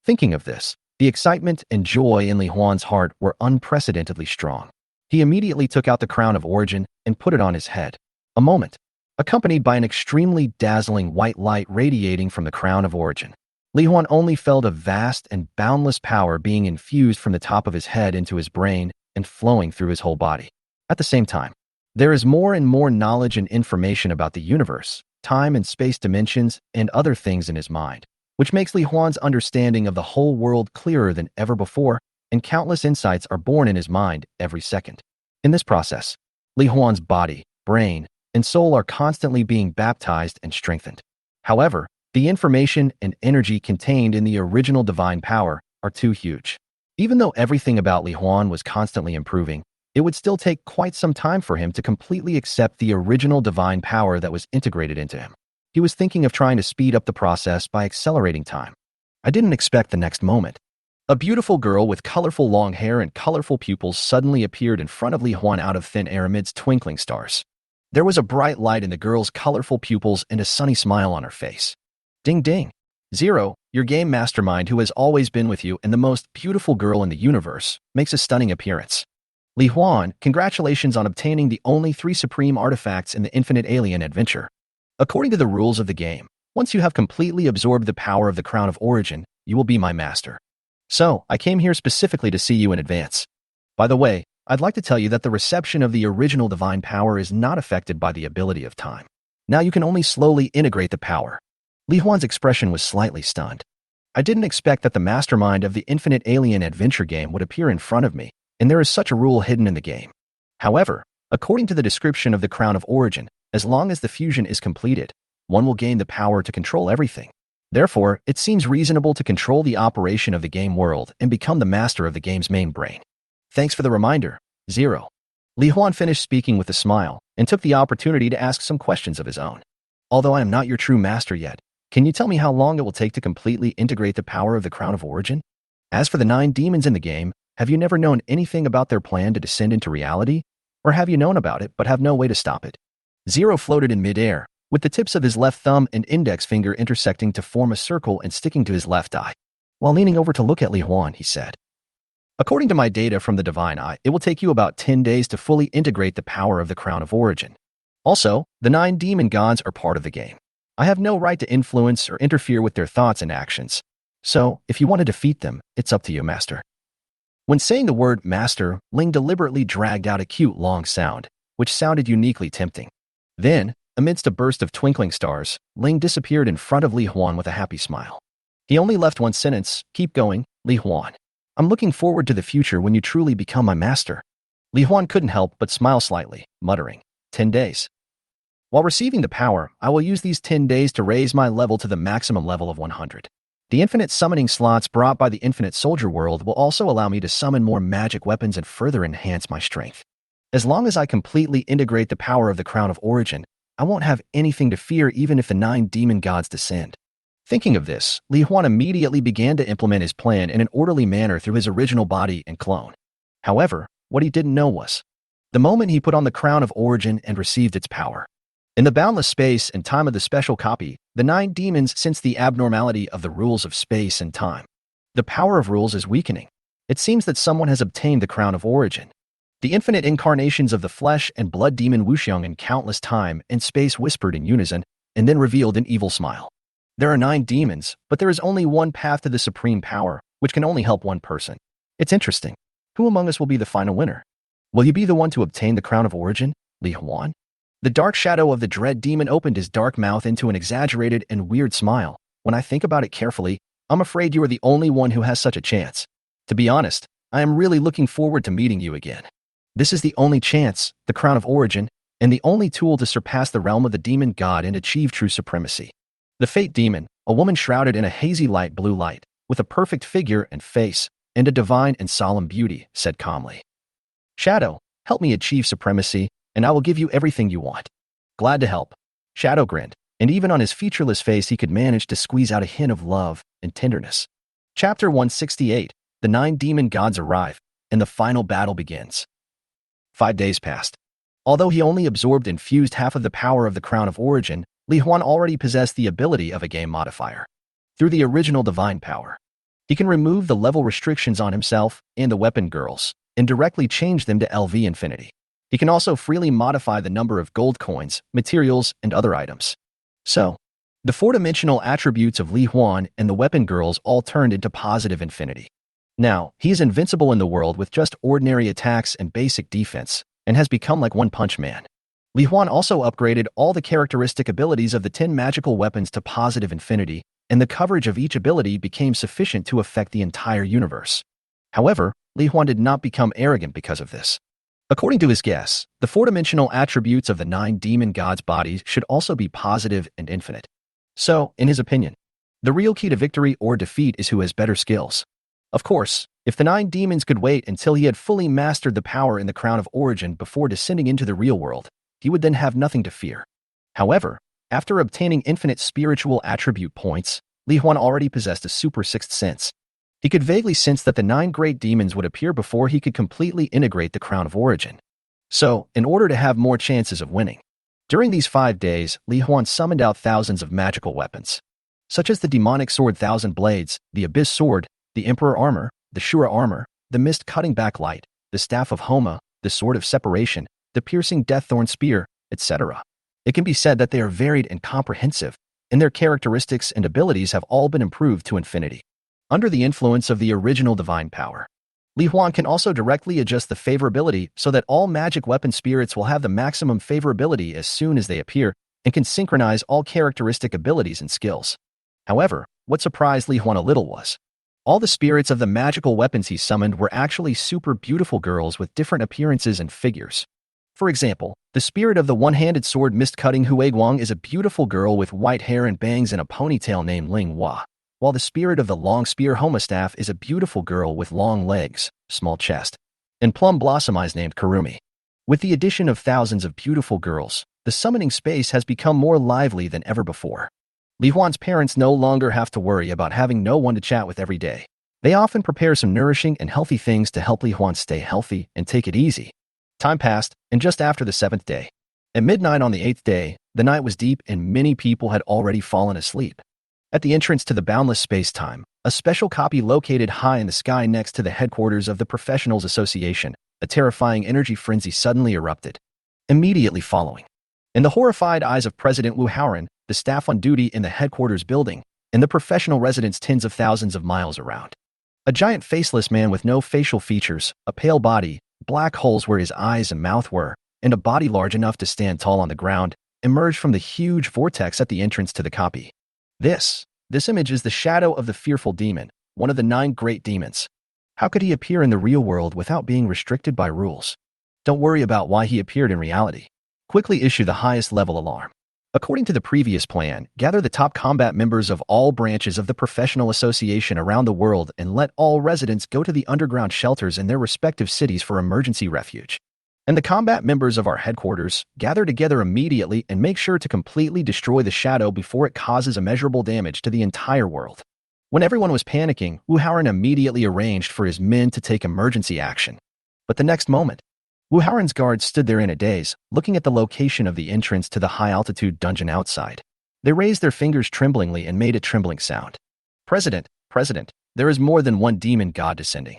Thinking of this, the excitement and joy in Li Huan's heart were unprecedentedly strong. He immediately took out the Crown of Origin and put it on his head. A moment, accompanied by an extremely dazzling white light radiating from the Crown of Origin. Li Huan only felt a vast and boundless power being infused from the top of his head into his brain and flowing through his whole body. At the same time, there is more and more knowledge and information about the universe, time and space dimensions, and other things in his mind, which makes Li Huan's understanding of the whole world clearer than ever before, and countless insights are born in his mind every second. In this process, Li Huan's body, brain, and soul are constantly being baptized and strengthened. However, the information and energy contained in the original divine power are too huge. Even though everything about Li Huan was constantly improving, it would still take quite some time for him to completely accept the original divine power that was integrated into him. He was thinking of trying to speed up the process by accelerating time. I didn't expect the next moment. A beautiful girl with colorful long hair and colorful pupils suddenly appeared in front of Li Huan out of thin air amidst twinkling stars. There was a bright light in the girl's colorful pupils and a sunny smile on her face. Ding ding. Zero, your game mastermind who has always been with you and the most beautiful girl in the universe, makes a stunning appearance. Li Huan, congratulations on obtaining the only 3 supreme artifacts in the Infinite Alien Adventure. According to the rules of the game, once you have completely absorbed the power of the Crown of Origin, you will be my master. So, I came here specifically to see you in advance. By the way, I'd like to tell you that the reception of the original divine power is not affected by the ability of time. Now you can only slowly integrate the power. Li Huan's expression was slightly stunned. I didn't expect that the mastermind of the Infinite Alien Adventure game would appear in front of me, and there is such a rule hidden in the game. However, according to the description of the Crown of Origin, as long as the fusion is completed, one will gain the power to control everything. Therefore, it seems reasonable to control the operation of the game world and become the master of the game's main brain. Thanks for the reminder, Zero. Li Huan finished speaking with a smile and took the opportunity to ask some questions of his own. Although I am not your true master yet, can you tell me how long it will take to completely integrate the power of the Crown of Origin? As for the 9 demons in the game, have you never known anything about their plan to descend into reality? Or have you known about it but have no way to stop it? Zero floated in midair, with the tips of his left thumb and index finger intersecting to form a circle and sticking to his left eye. While leaning over to look at Li Huan, he said, "According to my data from the Divine Eye, it will take you about 10 days to fully integrate the power of the Crown of Origin. Also, the 9 demon gods are part of the game. I have no right to influence or interfere with their thoughts and actions. So, if you want to defeat them, it's up to you, Master." When saying the word Master, Ling deliberately dragged out a cute long sound, which sounded uniquely tempting. Then, amidst a burst of twinkling stars, Ling disappeared in front of Li Huan with a happy smile. He only left one sentence: "Keep going, Li Huan. I'm looking forward to the future when you truly become my master." Li Huan couldn't help but smile slightly, muttering, 10 days. While receiving the power, I will use these 10 days to raise my level to the maximum level of 100. The infinite summoning slots brought by the infinite soldier world will also allow me to summon more magic weapons and further enhance my strength. As long as I completely integrate the power of the Crown of Origin, I won't have anything to fear even if the 9 demon gods descend. Thinking of this, Li Huan immediately began to implement his plan in an orderly manner through his original body and clone. However, what he didn't know was the moment he put on the Crown of Origin and received its power. In the boundless space and time of the special copy, the 9 demons sense the abnormality of the rules of space and time. The power of rules is weakening. It seems that someone has obtained the Crown of Origin. The infinite incarnations of the flesh and blood demon Wuxiang in countless time and space whispered in unison, and then revealed an evil smile. There are 9 demons, but there is only one path to the supreme power, which can only help one person. It's interesting. Who among us will be the final winner? Will you be the one to obtain the Crown of Origin, Li Huan? The dark shadow of the dread demon opened his dark mouth into an exaggerated and weird smile. When I think about it carefully, I'm afraid you are the only one who has such a chance. To be honest, I am really looking forward to meeting you again. This is the only chance, the Crown of Origin, and the only tool to surpass the realm of the demon god and achieve true supremacy. The Fate Demon, a woman shrouded in a hazy light blue light, with a perfect figure and face, and a divine and solemn beauty, said calmly, "Shadow, help me achieve supremacy, and I will give you everything you want." "Glad to help." Shadow grinned, and even on his featureless face he could manage to squeeze out a hint of love and tenderness. Chapter 168, The 9 Demon Gods Arrive, and the final battle begins. 5 days passed. Although he only absorbed and fused half of the power of the Crown of Origin, Li Huan already possessed the ability of a game modifier. Through the original divine power, he can remove the level restrictions on himself and the weapon girls, and directly change them to LV Infinity. He can also freely modify the number of gold coins, materials, and other items. So, the 4-dimensional attributes of Li Huan and the weapon girls all turned into positive infinity. Now, he is invincible in the world with just ordinary attacks and basic defense, and has become like One Punch Man. Li Huan also upgraded all the characteristic abilities of the 10 magical weapons to positive infinity, and the coverage of each ability became sufficient to affect the entire universe. However, Li Huan did not become arrogant because of this. According to his guess, the 4-dimensional attributes of the 9 demon gods' bodies should also be positive and infinite. So, in his opinion, the real key to victory or defeat is who has better skills. Of course, if the 9 demons could wait until he had fully mastered the power in the Crown of Origin before descending into the real world, he would then have nothing to fear. However, after obtaining infinite spiritual attribute points, Li Huan already possessed a super sixth sense. He could vaguely sense that the 9 great demons would appear before he could completely integrate the Crown of Origin. So, in order to have more chances of winning, during these 5 days, Li Huan summoned out thousands of magical weapons, such as the demonic sword Thousand Blades, the Abyss Sword, the Emperor Armor, the Shura Armor, the Mist Cutting Back Light, the Staff of Homa, the Sword of Separation, the Piercing Deaththorn Spear, etc. It can be said that they are varied and comprehensive, and their characteristics and abilities have all been improved to infinity. Under the influence of the original divine power, Li Huan can also directly adjust the favorability so that all magic weapon spirits will have the maximum favorability as soon as they appear, and can synchronize all characteristic abilities and skills. However, what surprised Li Huan a little was all the spirits of the magical weapons he summoned were actually super beautiful girls with different appearances and figures. For example, the spirit of the one-handed sword Mist-Cutting Huiguang is a beautiful girl with white hair and bangs and a ponytail named Ling Hua, while the spirit of the long spear Homastaff is a beautiful girl with long legs, small chest, and plum blossom eyes named Kurumi. With the addition of thousands of beautiful girls, the summoning space has become more lively than ever before. Li Huan's parents no longer have to worry about having no one to chat with every day. They often prepare some nourishing and healthy things to help Li Huan stay healthy and take it easy. Time passed, and just after the 7th day, at midnight on the 8th day, the night was deep and many people had already fallen asleep. At the entrance to the boundless space-time, a special copy located high in the sky next to the headquarters of the Professionals Association. A terrifying energy frenzy suddenly erupted, immediately following. In the horrified eyes of President Wu Haoran, the staff on duty in the headquarters building, and the professional residents tens of thousands of miles around. A giant faceless man with no facial features, a pale body, black holes where his eyes and mouth were, and a body large enough to stand tall on the ground, emerged from the huge vortex at the entrance to the copy. This image is the shadow of the fearful demon, one of the 9 great demons. How could he appear in the real world without being restricted by rules? Don't worry about why he appeared in reality. Quickly issue the highest level alarm. According to the previous plan, gather the top combat members of all branches of the Professional Association around the world and let all residents go to the underground shelters in their respective cities for emergency refuge. And the combat members of our headquarters, gather together immediately and make sure to completely destroy the shadow before it causes immeasurable damage to the entire world. When everyone was panicking, Wu Haoran immediately arranged for his men to take emergency action. But the next moment, Wu Haoran's guards stood there in a daze, looking at the location of the entrance to the high-altitude dungeon outside. They raised their fingers tremblingly and made a trembling sound. President, there is more than one demon god descending.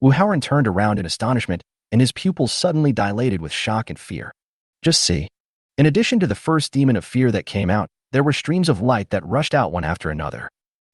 Wu Haoran turned around in astonishment, and his pupils suddenly dilated with shock and fear. Just see. In addition to the first demon of fear that came out, there were streams of light that rushed out one after another.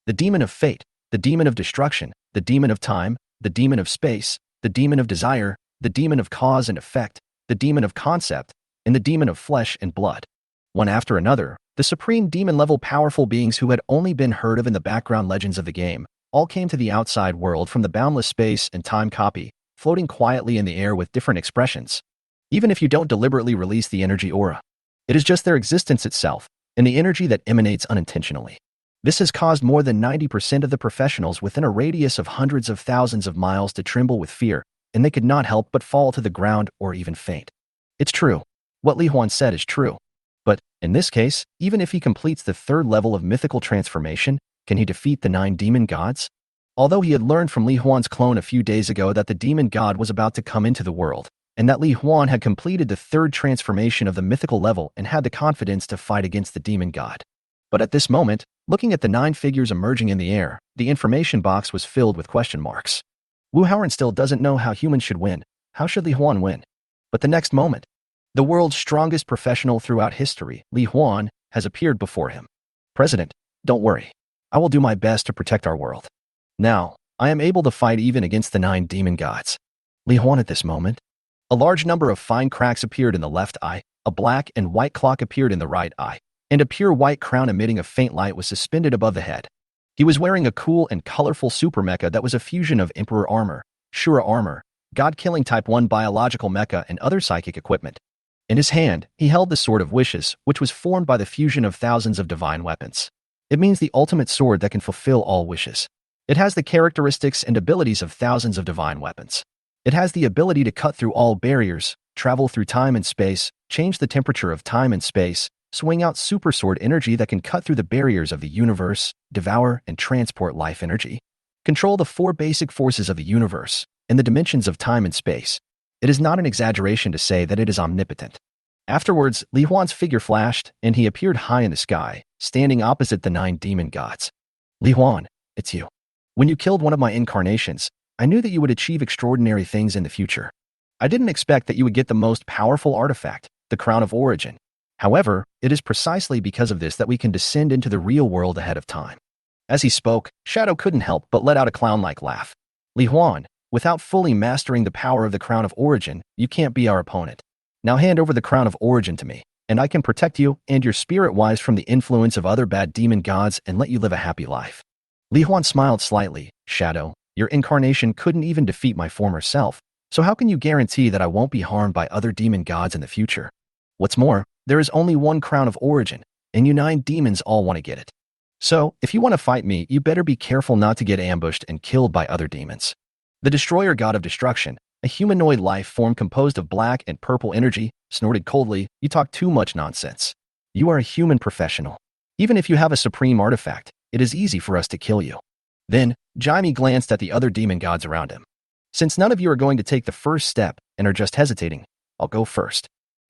The demon of fate, the demon of destruction, the demon of time, the demon of space, the demon of desire, the demon of cause and effect, the demon of concept, and the demon of flesh and blood. One after another, the supreme demon-level powerful beings who had only been heard of in the background legends of the game, all came to the outside world from the boundless space and time copy, floating quietly in the air with different expressions. Even if you don't deliberately release the energy aura, it is just their existence itself, and the energy that emanates unintentionally. This has caused more than 90% of the professionals within a radius of hundreds of thousands of miles to tremble with fear, and they could not help but fall to the ground or even faint. It's true. What Li Huan said is true. But, in this case, even if he completes the 3rd level of mythical transformation, can he defeat the 9 demon gods? Although he had learned from Li Huan's clone a few days ago that the demon god was about to come into the world, and that Li Huan had completed the 3rd transformation of the mythical level and had the confidence to fight against the demon god. But at this moment, looking at the 9 figures emerging in the air, the information box was filled with question marks. Wu Haoran still doesn't know how humans should win. How should Li Huan win? But the next moment, the world's strongest professional throughout history, Li Huan, has appeared before him. President, don't worry. I will do my best to protect our world. Now, I am able to fight even against the 9 demon gods. Li Huan at this moment. A large number of fine cracks appeared in the left eye, a black and white clock appeared in the right eye, and a pure white crown emitting a faint light was suspended above the head. He was wearing a cool and colorful super mecha that was a fusion of Emperor armor, Shura armor, God-killing Type 1 biological mecha, and other psychic equipment. In his hand, he held the Sword of Wishes, which was formed by the fusion of thousands of divine weapons. It means the ultimate sword that can fulfill all wishes. It has the characteristics and abilities of thousands of divine weapons. It has the ability to cut through all barriers, travel through time and space, change the temperature of time and space, swing out super sword energy that can cut through the barriers of the universe, devour and transport life energy, control the 4 basic forces of the universe, and the dimensions of time and space. It is not an exaggeration to say that it is omnipotent. Afterwards, Li Huan's figure flashed, and he appeared high in the sky, standing opposite the 9 demon gods. Li Huan, it's you. When you killed one of my incarnations, I knew that you would achieve extraordinary things in the future. I didn't expect that you would get the most powerful artifact, the Crown of Origin. However, it is precisely because of this that we can descend into the real world ahead of time. As he spoke, Shadow couldn't help but let out a clown-like laugh. Li Huan, without fully mastering the power of the Crown of Origin, you can't be our opponent. Now hand over the Crown of Origin to me, and I can protect you and your spirit-wise from the influence of other bad demon gods and let you live a happy life. Li Huan smiled slightly. Shadow, your incarnation couldn't even defeat my former self, so how can you guarantee that I won't be harmed by other demon gods in the future? What's more, there is only one Crown of Origin, and you 9 demons all want to get it. So, if you want to fight me, you better be careful not to get ambushed and killed by other demons. The Destroyer God of Destruction, a humanoid life form composed of black and purple energy, snorted coldly, you talk too much nonsense. You are a human professional. Even if you have a supreme artifact, it is easy for us to kill you. Then, Jaime glanced at the other demon gods around him. Since none of you are going to take the first step and are just hesitating, I'll go first.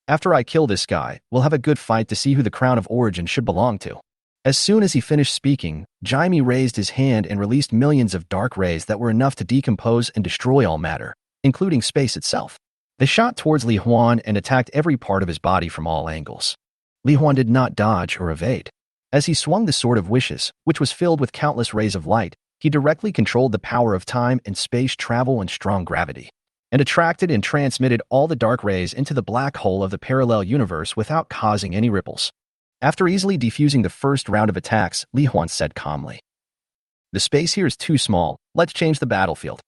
After I kill this guy, we'll have a good fight to see who the Crown of Origin should belong to. As soon as he finished speaking, Jaime raised his hand and released millions of dark rays that were enough to decompose and destroy all matter, including space itself. They shot towards Li Huan and attacked every part of his body from all angles. Li Huan did not dodge or evade. As he swung the Sword of Wishes, which was filled with countless rays of light, he directly controlled the power of time and space travel and strong gravity, and attracted and transmitted all the dark rays into the black hole of the parallel universe without causing any ripples. After easily defusing the first round of attacks, Li Huan said calmly, "The space here is too small. Let's change the battlefield."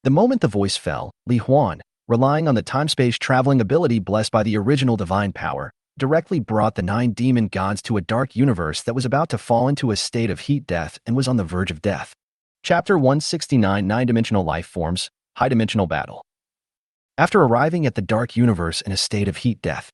The moment the voice fell, Li Huan, relying on the time-space traveling ability blessed by the original divine power, directly brought the 9 demon gods to a dark universe that was about to fall into a state of heat death and was on the verge of death. Chapter 169, 9-Dimensional Life Forms, High-Dimensional Battle. After arriving at the dark universe in a state of heat death,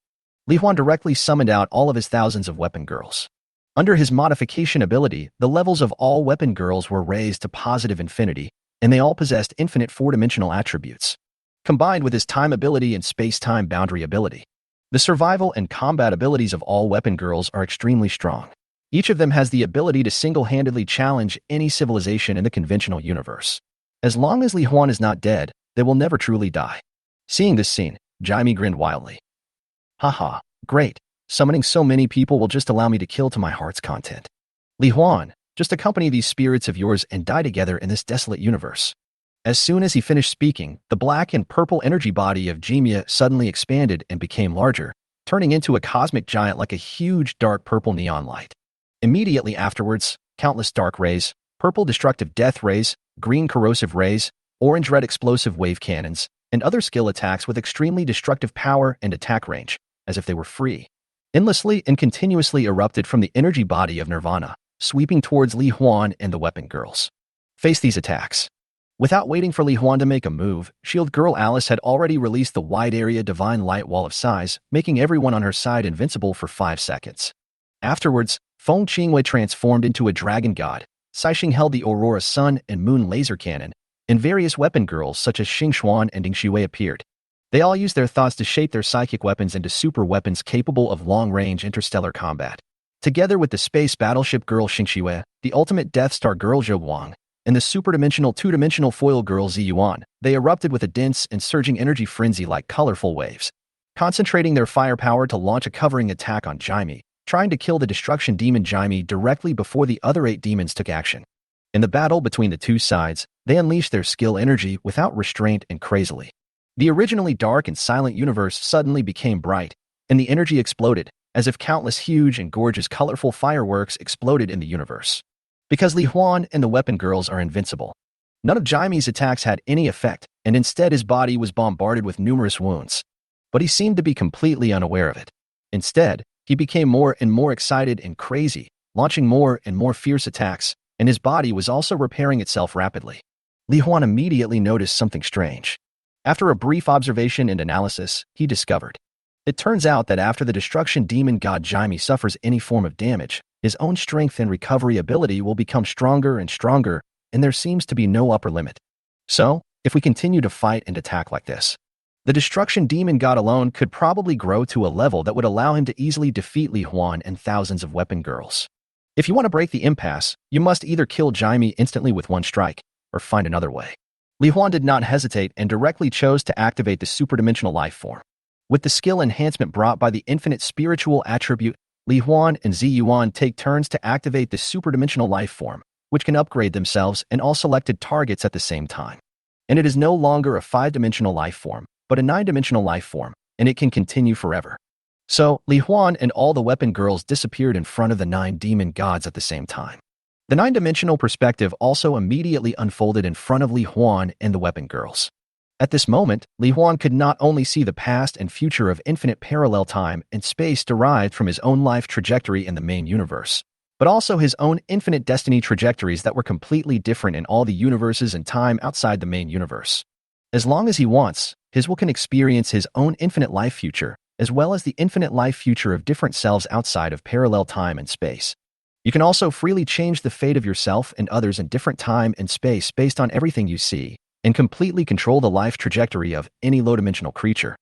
Li Huan directly summoned out all of his thousands of weapon girls. Under his modification ability, the levels of all weapon girls were raised to positive infinity, and they all possessed infinite 4-dimensional attributes. Combined with his time ability and space-time boundary ability, the survival and combat abilities of all weapon girls are extremely strong. Each of them has the ability to single-handedly challenge any civilization in the conventional universe. As long as Li Huan is not dead, they will never truly die. Seeing this scene, Jaime grinned wildly. "Haha, great. Summoning so many people will just allow me to kill to my heart's content. Li Huan, just accompany these spirits of yours and die together in this desolate universe." As soon as he finished speaking, the black and purple energy body of Jimia suddenly expanded and became larger, turning into a cosmic giant like a huge dark purple neon light. Immediately afterwards, countless dark rays, purple destructive death rays, green corrosive rays, orange red explosive wave cannons, and other skill attacks with extremely destructive power and attack range, as if they were free, endlessly and continuously erupted from the energy body of Nirvana, sweeping towards Li Huan and the weapon girls. Face these attacks. Without waiting for Li Huan to make a move, Shield Girl Alice had already released the wide-area Divine Light Wall of Size, making everyone on her side invincible for 5 seconds. Afterwards, Feng Qingwei transformed into a dragon god, Saixing held the Aurora Sun and Moon laser cannon, and various weapon girls such as Xingxuan and Dingxuei appeared. They all used their thoughts to shape their psychic weapons into super weapons capable of long-range interstellar combat. Together with the space battleship girl Xingxuei, the ultimate Death Star girl Zhou Guang, and the superdimensional 2-dimensional foil girl Ziyuan, they erupted with a dense and surging energy frenzy like colorful waves, concentrating their firepower to launch a covering attack on Jaime, trying to kill the destruction demon Jaime directly before the other 8 demons took action. In the battle between the two sides, they unleashed their skill energy without restraint and crazily. The originally dark and silent universe suddenly became bright, and the energy exploded, as if countless huge and gorgeous colorful fireworks exploded in the universe. Because Li Huan and the weapon girls are invincible, none of Jaime's attacks had any effect, and instead his body was bombarded with numerous wounds. But he seemed to be completely unaware of it. Instead, he became more and more excited and crazy, launching more and more fierce attacks, and his body was also repairing itself rapidly. Li Huan immediately noticed something strange. After a brief observation and analysis, he discovered. It turns out that after the destruction demon god Jaime suffers any form of damage, his own strength and recovery ability will become stronger and stronger, and there seems to be no upper limit. So, if we continue to fight and attack like this, the destruction demon god alone could probably grow to a level that would allow him to easily defeat Li Huan and thousands of weapon girls. If you want to break the impasse, you must either kill Jaime instantly with one strike, or find another way. Li Huan did not hesitate and directly chose to activate the superdimensional life form. With the skill enhancement brought by the infinite spiritual attribute, Li Huan and Ziyuan take turns to activate the superdimensional life form, which can upgrade themselves and all selected targets at the same time. And it is no longer a 5-dimensional life form, but a 9-dimensional life form, and it can continue forever. So, Li Huan and all the weapon girls disappeared in front of the 9 demon gods at the same time. The 9-dimensional perspective also immediately unfolded in front of Li Huan and the weapon girls. At this moment, Li Huan could not only see the past and future of infinite parallel time and space derived from his own life trajectory in the main universe, but also his own infinite destiny trajectories that were completely different in all the universes and time outside the main universe. As long as he wants, his will can experience his own infinite life future, as well as the infinite life future of different selves outside of parallel time and space. You can also freely change the fate of yourself and others in different time and space based on everything you see, and completely control the life trajectory of any low-dimensional creature.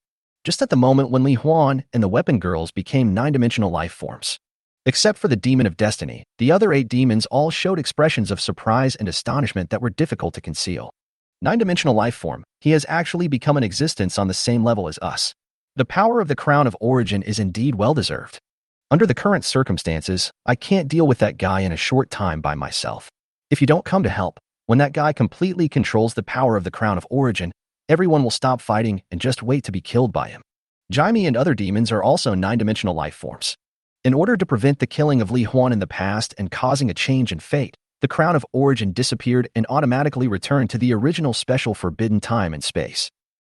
Just at the moment when Li Huan and the weapon girls became 9-dimensional life forms, Except for the demon of destiny, the other 8 demons all showed expressions of surprise and astonishment that were difficult to conceal. Nine-dimensional life form, he has actually become an existence on the same level as us. The power of the crown of origin is indeed well-deserved. Under the current circumstances, I can't deal with that guy in a short time by myself. If you don't come to help, when that guy completely controls the power of the crown of origin, everyone will stop fighting and just wait to be killed by him. Jaime and other demons are also nine-dimensional life forms. In order to prevent the killing of Li Huan in the past and causing a change in fate, the crown of origin disappeared and automatically returned to the original special forbidden time and space.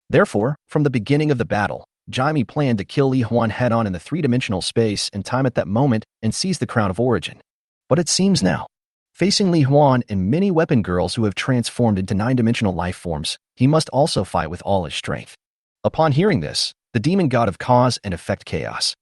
Therefore, from the beginning of the battle, Jaime planned to kill Li Huan head-on in the three-dimensional space and time at that moment and seize the crown of origin. But it seems now, facing Li Huan and many weapon girls who have transformed into nine-dimensional life forms, he must also fight with all his strength. Upon hearing this, the demon god of cause and effect chaos,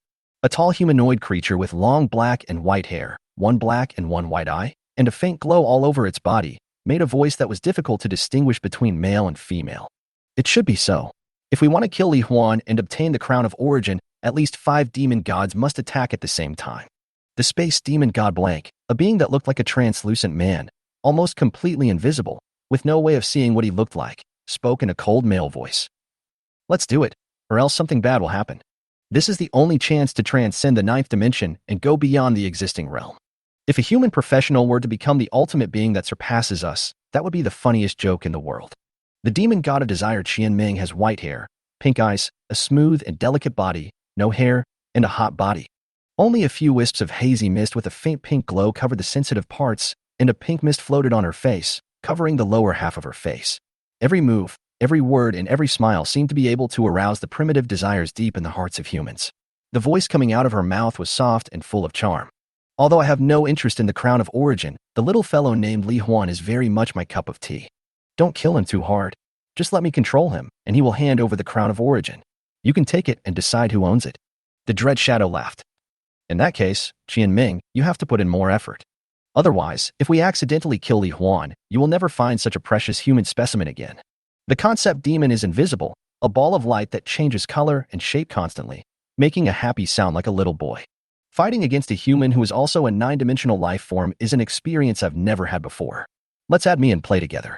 a tall humanoid creature with long black and white hair, one black and one white eye, and a faint glow all over its body, made a voice that was difficult to distinguish between male and female. It should be so. If we want to kill Li Huan and obtain the crown of origin, at least 5 demon gods must attack at the same time. The space demon god Blank, a being that looked like a translucent man, almost completely invisible, with no way of seeing what he looked like, spoke in a cold male voice. Let's do it, or else something bad will happen. This is the only chance to transcend the 9th dimension and go beyond the existing realm. If a human professional were to become the ultimate being that surpasses us, that would be the funniest joke in the world. The demon god of desire Qianming has white hair, pink eyes, a smooth and delicate body, no hair, and a hot body. Only a few wisps of hazy mist with a faint pink glow covered the sensitive parts, and a pink mist floated on her face, covering the lower half of her face. Every move, every word, and every smile seemed to be able to arouse the primitive desires deep in the hearts of humans. The voice coming out of her mouth was soft and full of charm. Although I have no interest in the crown of origin, the little fellow named Li Huan is very much my cup of tea. Don't kill him too hard. Just let me control him, and he will hand over the crown of origin. You can take it and decide who owns it. The Dread Shadow laughed. In that case, Qianming, you have to put in more effort. Otherwise, if we accidentally kill Li Huan, you will never find such a precious human specimen again. The concept demon is invisible, a ball of light that changes color and shape constantly, making a happy sound like a little boy. Fighting against a human who is also a nine-dimensional life form is an experience I've never had before. Let's add me and play together.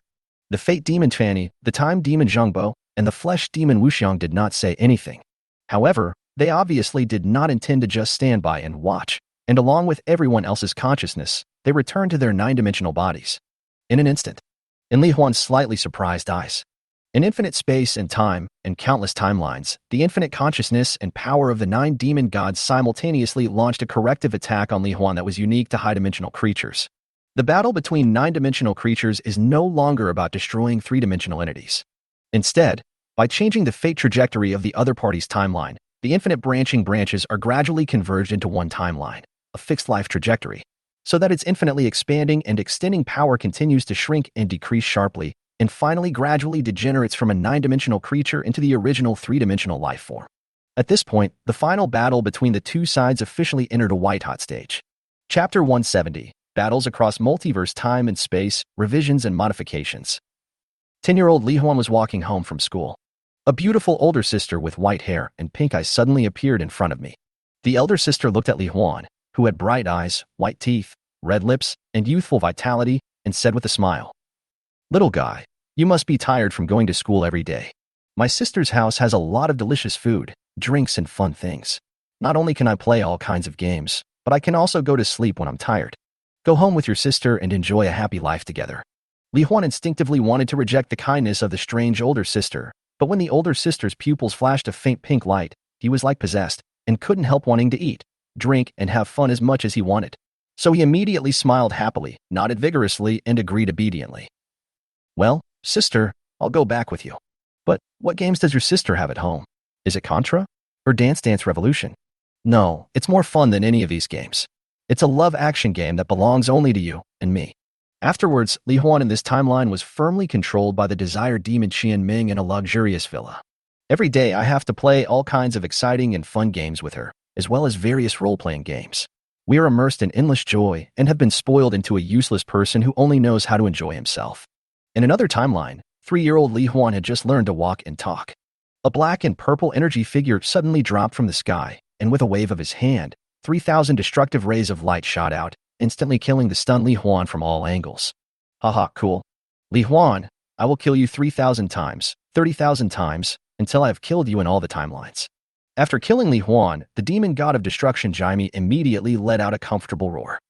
The Fate Demon Fanny, the Time Demon Zhangbo, and the Flesh Demon Wuxiang did not say anything. However, they obviously did not intend to just stand by and watch, and along with everyone else's consciousness, they returned to their nine-dimensional bodies. In an instant. In Li Huan's slightly surprised eyes. In infinite space and time, and countless timelines, the infinite consciousness and power of the 9 demon gods simultaneously launched a corrective attack on Li Huan that was unique to high-dimensional creatures. The battle between 9-dimensional creatures is no longer about destroying 3-dimensional entities. Instead, by changing the fate trajectory of the other party's timeline, the infinite branching branches are gradually converged into one timeline, a fixed life trajectory, so that its infinitely expanding and extending power continues to shrink and decrease sharply, and finally gradually degenerates from a 9-dimensional creature into the original 3-dimensional life form. At this point, the final battle between the two sides officially entered a white-hot stage. Chapter 170, Battles Across Multiverse Time and Space, Revisions and Modifications. 10-year-old Li Huan was walking home from school. A beautiful older sister with white hair and pink eyes suddenly appeared in front of me. The elder sister looked at Li Huan, who had bright eyes, white teeth, red lips, and youthful vitality, and said with a smile, "Little guy, you must be tired from going to school every day. My sister's house has a lot of delicious food, drinks, and fun things. Not only can I play all kinds of games, but I can also go to sleep when I'm tired. Go home with your sister and enjoy a happy life together." Li Huan instinctively wanted to reject the kindness of the strange older sister, but when the older sister's pupils flashed a faint pink light, he was like possessed and couldn't help wanting to eat, drink, and have fun as much as he wanted. So he immediately smiled happily, nodded vigorously, and agreed obediently. "Well, sister, I'll go back with you. But what games does your sister have at home? Is it Contra? Or Dance Dance Revolution? No, it's more fun than any of these games. It's a love-action game that belongs only to you and me." Afterwards, Li Huan in this timeline was firmly controlled by the desired demon Qianming in a luxurious villa. Every day I have to play all kinds of exciting and fun games with her, as well as various role-playing games. We are immersed in endless joy and have been spoiled into a useless person who only knows how to enjoy himself. In another timeline, 3-year-old Li Huan had just learned to walk and talk. A black and purple energy figure suddenly dropped from the sky, and with a wave of his hand, 3,000 destructive rays of light shot out, instantly killing the stunned Li Huan from all angles. Haha, cool. Li Huan, I will kill you 3,000 times, 30,000 times, until I have killed you in all the timelines. After killing Li Huan, the demon god of destruction Jaime immediately let out a comfortable roar.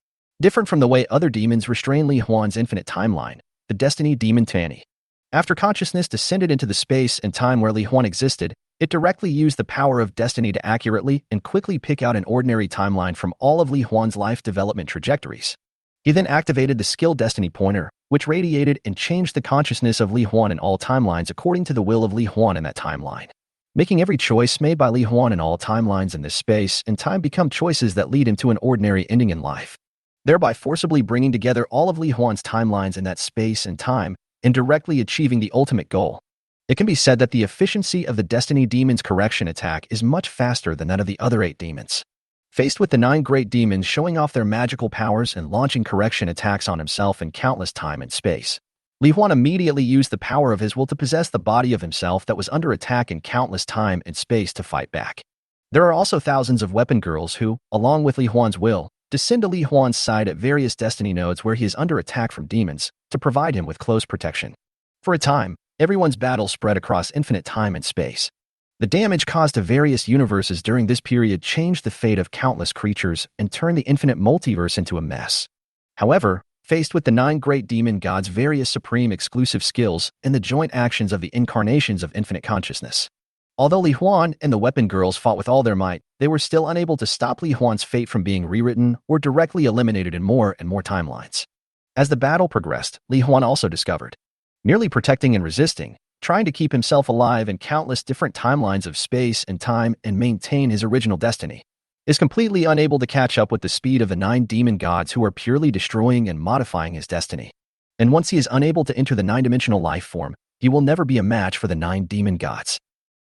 Different from the way other demons restrain Li Huan's infinite timeline, the destiny demon Tani. After consciousness descended into the space and time where Li Huan existed, it directly used the power of destiny to accurately and quickly pick out an ordinary timeline from all of Li Huan's life development trajectories. He then activated the skill destiny pointer, which radiated and changed the consciousness of Li Huan in all timelines according to the will of Li Huan in that timeline, making every choice made by Li Huan in all timelines in this space and time become choices that lead him to an ordinary ending in life, thereby forcibly bringing together all of Li Huan's timelines in that space and time and directly achieving the ultimate goal. It can be said that the efficiency of the Destiny Demon's correction attack is much faster than that of the other 8 demons. Faced with the 9 great demons showing off their magical powers and launching correction attacks on himself in countless time and space, Li Huan immediately used the power of his will to possess the body of himself that was under attack in countless time and space to fight back. There are also thousands of weapon girls who, along with Li Huan's will, descend to Li Huan's side at various destiny nodes where he is under attack from demons to provide him with close protection. For a time, everyone's battle spread across infinite time and space. The damage caused to various universes during this period changed the fate of countless creatures and turned the infinite multiverse into a mess. However, faced with the 9 great demon gods' various supreme exclusive skills and the joint actions of the incarnations of infinite consciousness, although Li Huan and the weapon girls fought with all their might, they were still unable to stop Li Huan's fate from being rewritten or directly eliminated in more and more timelines. As the battle progressed, Li Huan also discovered, merely protecting and resisting, trying to keep himself alive in countless different timelines of space and time and maintain his original destiny, is completely unable to catch up with the speed of the 9 demon gods who are purely destroying and modifying his destiny. And once he is unable to enter the 9-dimensional life form, he will never be a match for the 9 demon gods.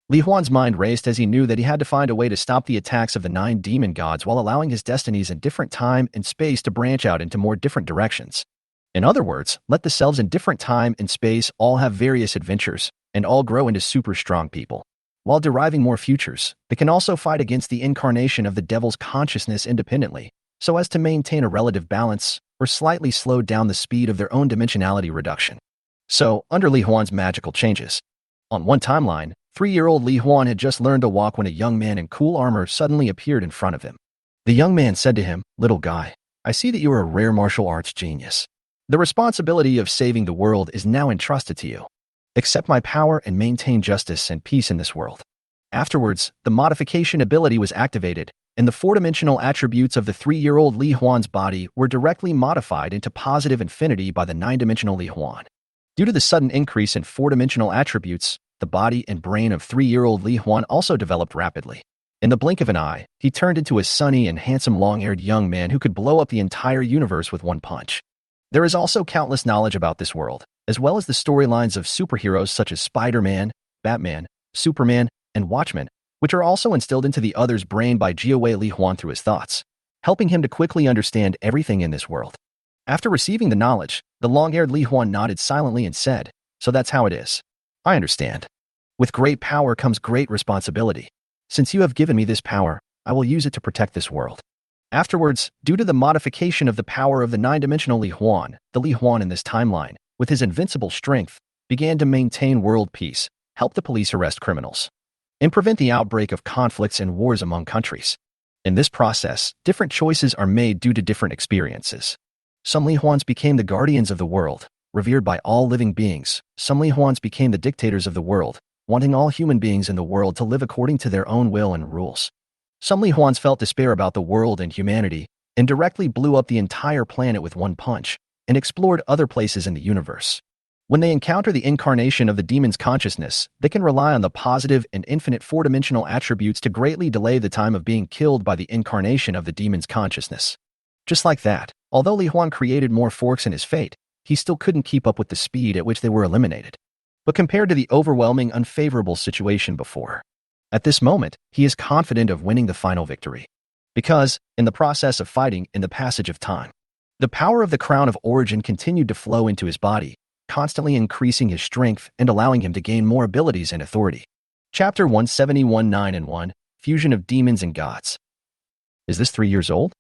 Li Huan's mind raced as he knew that he had to find a way to stop the attacks of the 9 demon gods while allowing his destinies in different time and space to branch out into more different directions. In other words, let the selves in different time and space all have various adventures and all grow into super strong people. While deriving more futures, they can also fight against the incarnation of the devil's consciousness independently, so as to maintain a relative balance or slightly slow down the speed of their own dimensionality reduction. So, under Li Huan's magical changes, on one timeline, 3-year-old Li Huan had just learned to walk when a young man in cool armor suddenly appeared in front of him. The young man said to him, "Little guy, I see that you are a rare martial arts genius. The responsibility of saving the world is now entrusted to you. Accept my power and maintain justice and peace in this world." Afterwards, the modification ability was activated, and the 4-dimensional attributes of the 3-year-old Li Huan's body were directly modified into positive infinity by the 9-dimensional Li Huan. Due to the sudden increase in 4-dimensional attributes, the body and brain of 3-year-old Li Huan also developed rapidly. In the blink of an eye, he turned into a sunny and handsome long-haired young man who could blow up the entire universe with one punch. There is also countless knowledge about this world, as well as the storylines of superheroes such as Spider-Man, Batman, Superman, and Watchmen, which are also instilled into the other's brain by Jiawei Li Huan through his thoughts, helping him to quickly understand everything in this world. After receiving the knowledge, the long-haired Li Huan nodded silently and said, "So that's how it is. I understand. With great power comes great responsibility. Since you have given me this power, I will use it to protect this world." Afterwards, due to the modification of the power of the 9-dimensional Li Huan, the Li Huan in this timeline, with his invincible strength, began to maintain world peace, help the police arrest criminals, and prevent the outbreak of conflicts and wars among countries. In this process, different choices are made due to different experiences. Some Li Huans became the guardians of the world, revered by all living beings. Some Li Huans became the dictators of the world, wanting all human beings in the world to live according to their own will and rules. Some Li Huans felt despair about the world and humanity, and directly blew up the entire planet with one punch, and explored other places in the universe. When they encounter the incarnation of the demon's consciousness, they can rely on the positive and infinite 4-dimensional attributes to greatly delay the time of being killed by the incarnation of the demon's consciousness. Just like that, although Li Huan created more forks in his fate, he still couldn't keep up with the speed at which they were eliminated. But compared to the overwhelming, unfavorable situation before, at this moment, he is confident of winning the final victory. Because, in the process of fighting in the passage of time, the power of the crown of origin continued to flow into his body, constantly increasing his strength and allowing him to gain more abilities and authority. Chapter 171 9 and 1, Fusion of Demons and Gods. Is this 3 years old?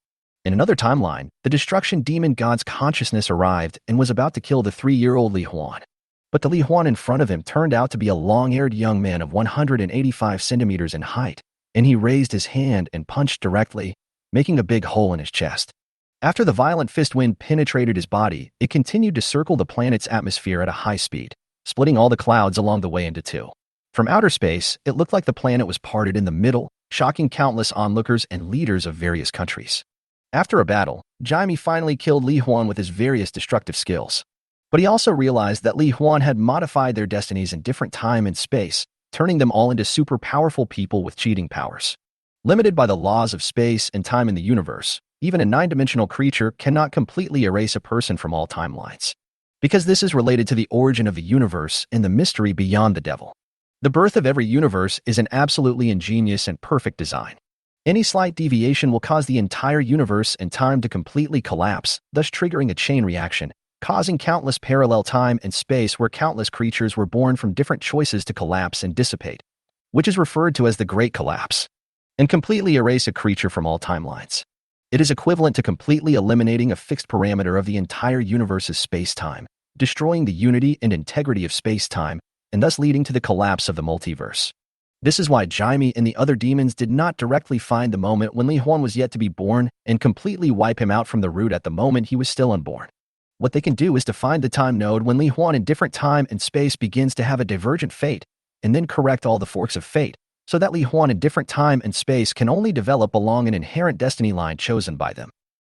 In another timeline, the destruction demon god's consciousness arrived and was about to kill the 3-year-old Li Huan. But the Li Huan in front of him turned out to be a long-haired young man of 185 centimeters in height, and he raised his hand and punched directly, making a big hole in his chest. After the violent fist wind penetrated his body, it continued to circle the planet's atmosphere at a high speed, splitting all the clouds along the way into two. From outer space, it looked like the planet was parted in the middle, shocking countless onlookers and leaders of various countries. After a battle, Jaime finally killed Li Huan with his various destructive skills. But he also realized that Li Huan had modified their destinies in different time and space, turning them all into super powerful people with cheating powers. Limited by the laws of space and time in the universe, even a 9-dimensional creature cannot completely erase a person from all timelines. Because this is related to the origin of the universe and the mystery beyond the devil. The birth of every universe is an absolutely ingenious and perfect design. Any slight deviation will cause the entire universe and time to completely collapse, thus triggering a chain reaction, causing countless parallel time and space where countless creatures were born from different choices to collapse and dissipate, which is referred to as the Great Collapse, and completely erase a creature from all timelines. It is equivalent to completely eliminating a fixed parameter of the entire universe's space-time, destroying the unity and integrity of space-time, and thus leading to the collapse of the multiverse. This is why Jaime and the other demons did not directly find the moment when Li Huan was yet to be born and completely wipe him out from the root at the moment he was still unborn. What they can do is to find the time node when Li Huan in different time and space begins to have a divergent fate, and then correct all the forks of fate, so that Li Huan in different time and space can only develop along an inherent destiny line chosen by them.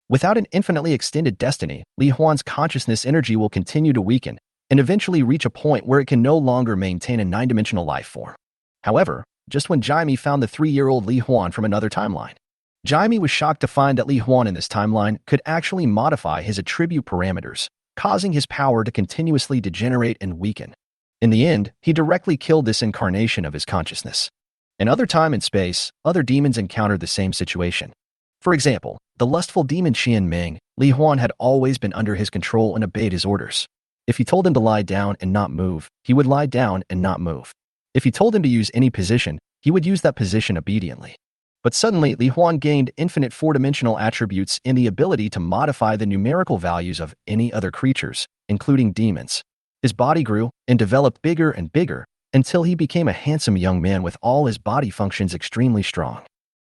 Without an infinitely extended destiny, Li Huan's consciousness energy will continue to weaken and eventually reach a point where it can no longer maintain a 9-dimensional life form. However, just when Jaime found the 3-year-old Li Huan from another timeline, Jaime was shocked to find that Li Huan in this timeline could actually modify his attribute parameters, causing his power to continuously degenerate and weaken. In the end, he directly killed this incarnation of his consciousness. In other time and space, other demons encountered the same situation. For example, the lustful demon Qian Ming, Li Huan had always been under his control and obeyed his orders. If he told him to lie down and not move, he would lie down and not move. If he told him to use any position, he would use that position obediently. But suddenly, Li Huan gained infinite 4-dimensional attributes and the ability to modify the numerical values of any other creatures, including demons. His body grew and developed bigger and bigger until he became a handsome young man with all his body functions extremely strong.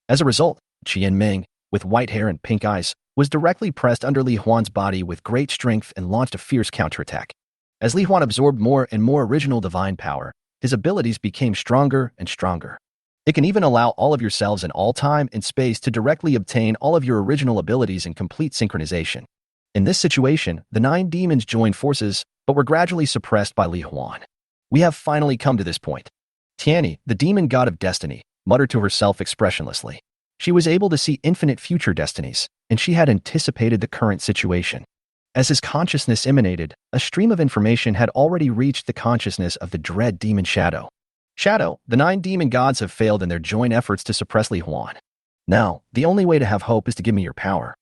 As a result, Qian Ming, with white hair and pink eyes, was directly pressed under Li Huan's body with great strength and launched a fierce counterattack. As Li Huan absorbed more and more original divine power, his abilities became stronger and stronger. It can even allow all of yourselves in all time and space to directly obtain all of your original abilities in complete synchronization. In this situation, the 9 demons joined forces, but were gradually suppressed by Li Huan. We have finally come to this point. Tianyi, the demon god of destiny, muttered to herself expressionlessly. She was able to see infinite future destinies, and she had anticipated the current situation. As his consciousness emanated, a stream of information had already reached the consciousness of the dread demon Shadow. Shadow, the 9 demon gods have failed in their joint efforts to suppress Li Huan. Now, the only way to have hope is to give me your power.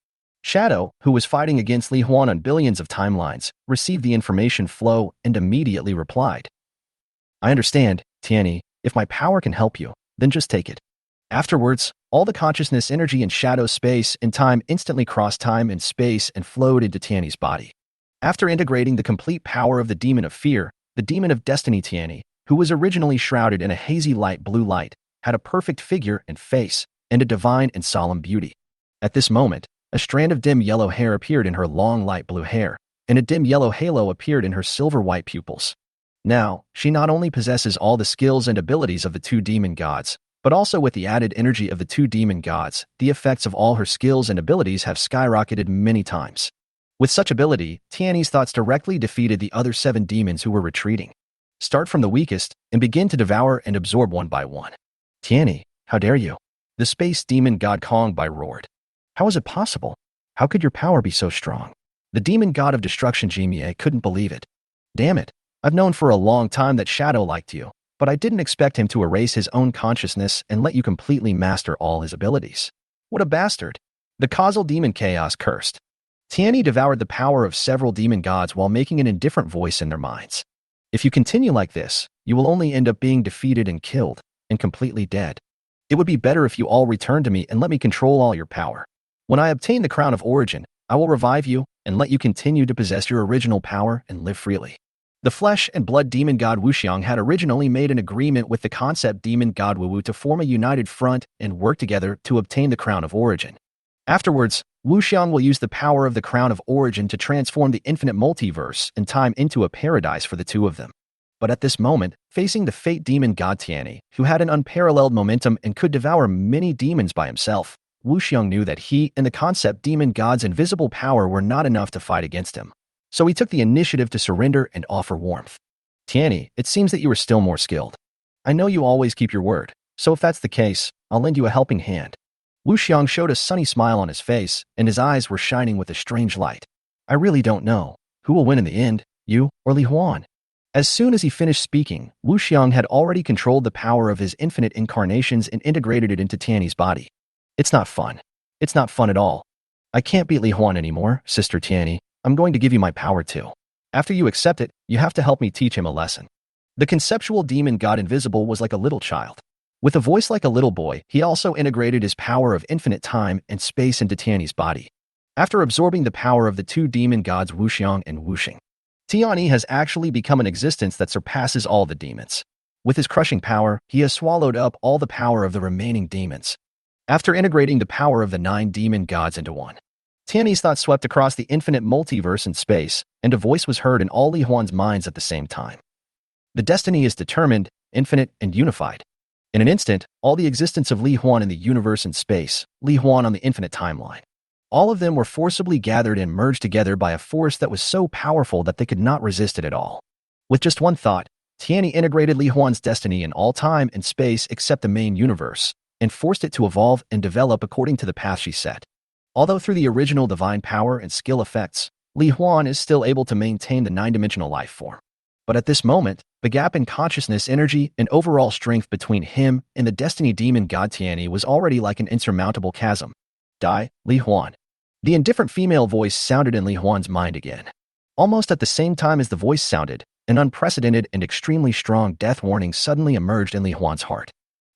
Shadow, who was fighting against Li Huan on billions of timelines, received the information flow and immediately replied. I understand, Tianyi, if my power can help you, then just take it. Afterwards, all the consciousness energy in shadow space and time instantly crossed time and space and flowed into Tianyi's body. After integrating the complete power of the demon of fear, the demon of destiny Tianyi, who was originally shrouded in a hazy light blue light, had a perfect figure and face, and a divine and solemn beauty. At this moment, a strand of dim yellow hair appeared in her long light blue hair, and a dim yellow halo appeared in her silver white pupils. Now, she not only possesses all the skills and abilities of the 2 demon gods, but also with the added energy of the 2 demon gods, the effects of all her skills and abilities have skyrocketed many times. With such ability, Tianyi's thoughts directly defeated the other 7 demons who were retreating. Start from the weakest and begin to devour and absorb one by one. Tianyi, how dare you? The space demon god Kong by roared. How is it possible? How could your power be so strong? The demon god of destruction Jimie couldn't believe it. Damn it, I've known for a long time that Shadow liked you, but I didn't expect him to erase his own consciousness and let you completely master all his abilities. What a bastard. The causal demon Chaos cursed. Tianyi devoured the power of several demon gods while making an indifferent voice in their minds. If you continue like this, you will only end up being defeated and killed, and completely dead. It would be better if you all return to me and let me control all your power. When I obtain the crown of origin, I will revive you and let you continue to possess your original power and live freely. The flesh and blood demon god Wuxiang had originally made an agreement with the concept demon god Wu to form a united front and work together to obtain the crown of origin. Afterwards, Wuxiang will use the power of the crown of origin to transform the infinite multiverse and time into a paradise for the two of them. But at this moment, facing the fate demon god Tianyi, who had an unparalleled momentum and could devour many demons by himself, Wuxiang knew that he and the concept demon god's invisible power were not enough to fight against him. So he took the initiative to surrender and offer warmth. Tianyi, it seems that you are still more skilled. I know you always keep your word, so if that's the case, I'll lend you a helping hand. Wuxiang showed a sunny smile on his face, and his eyes were shining with a strange light. I really don't know. Who will win in the end, you or Li Huan? As soon as he finished speaking, Wuxiang had already controlled the power of his infinite incarnations and integrated it into Tianyi's body. It's not fun. It's not fun at all. I can't beat Li Huan anymore, Sister Tianyi. I'm going to give you my power too. After you accept it, you have to help me teach him a lesson. The conceptual demon god Invisible was like a little child. With a voice like a little boy, he also integrated his power of infinite time and space into Tianyi's body. After absorbing the power of the two demon gods Wuxiang and Wuxing, Tianyi has actually become an existence that surpasses all the demons. With his crushing power, he has swallowed up all the power of the remaining demons. After integrating the power of the 9 demon gods into one, Tianyi's thought swept across the infinite multiverse and space, and a voice was heard in all Li Huan's minds at the same time. The destiny is determined, infinite, and unified. In an instant, all the existence of Li Huan in the universe and space, Li Huan on the infinite timeline. All of them were forcibly gathered and merged together by a force that was so powerful that they could not resist it at all. With just one thought, Tianyi integrated Li Huan's destiny in all time and space except the main universe, and forced it to evolve and develop according to the path she set. Although through the original divine power and skill effects, Li Huan is still able to maintain the 9-dimensional life form. But at this moment, the gap in consciousness energy and overall strength between him and the destiny demon god Tianyi was already like an insurmountable chasm. Die, Li Huan. The indifferent female voice sounded in Li Huan's mind again. Almost at the same time as the voice sounded, an unprecedented and extremely strong death warning suddenly emerged in Li Huan's heart.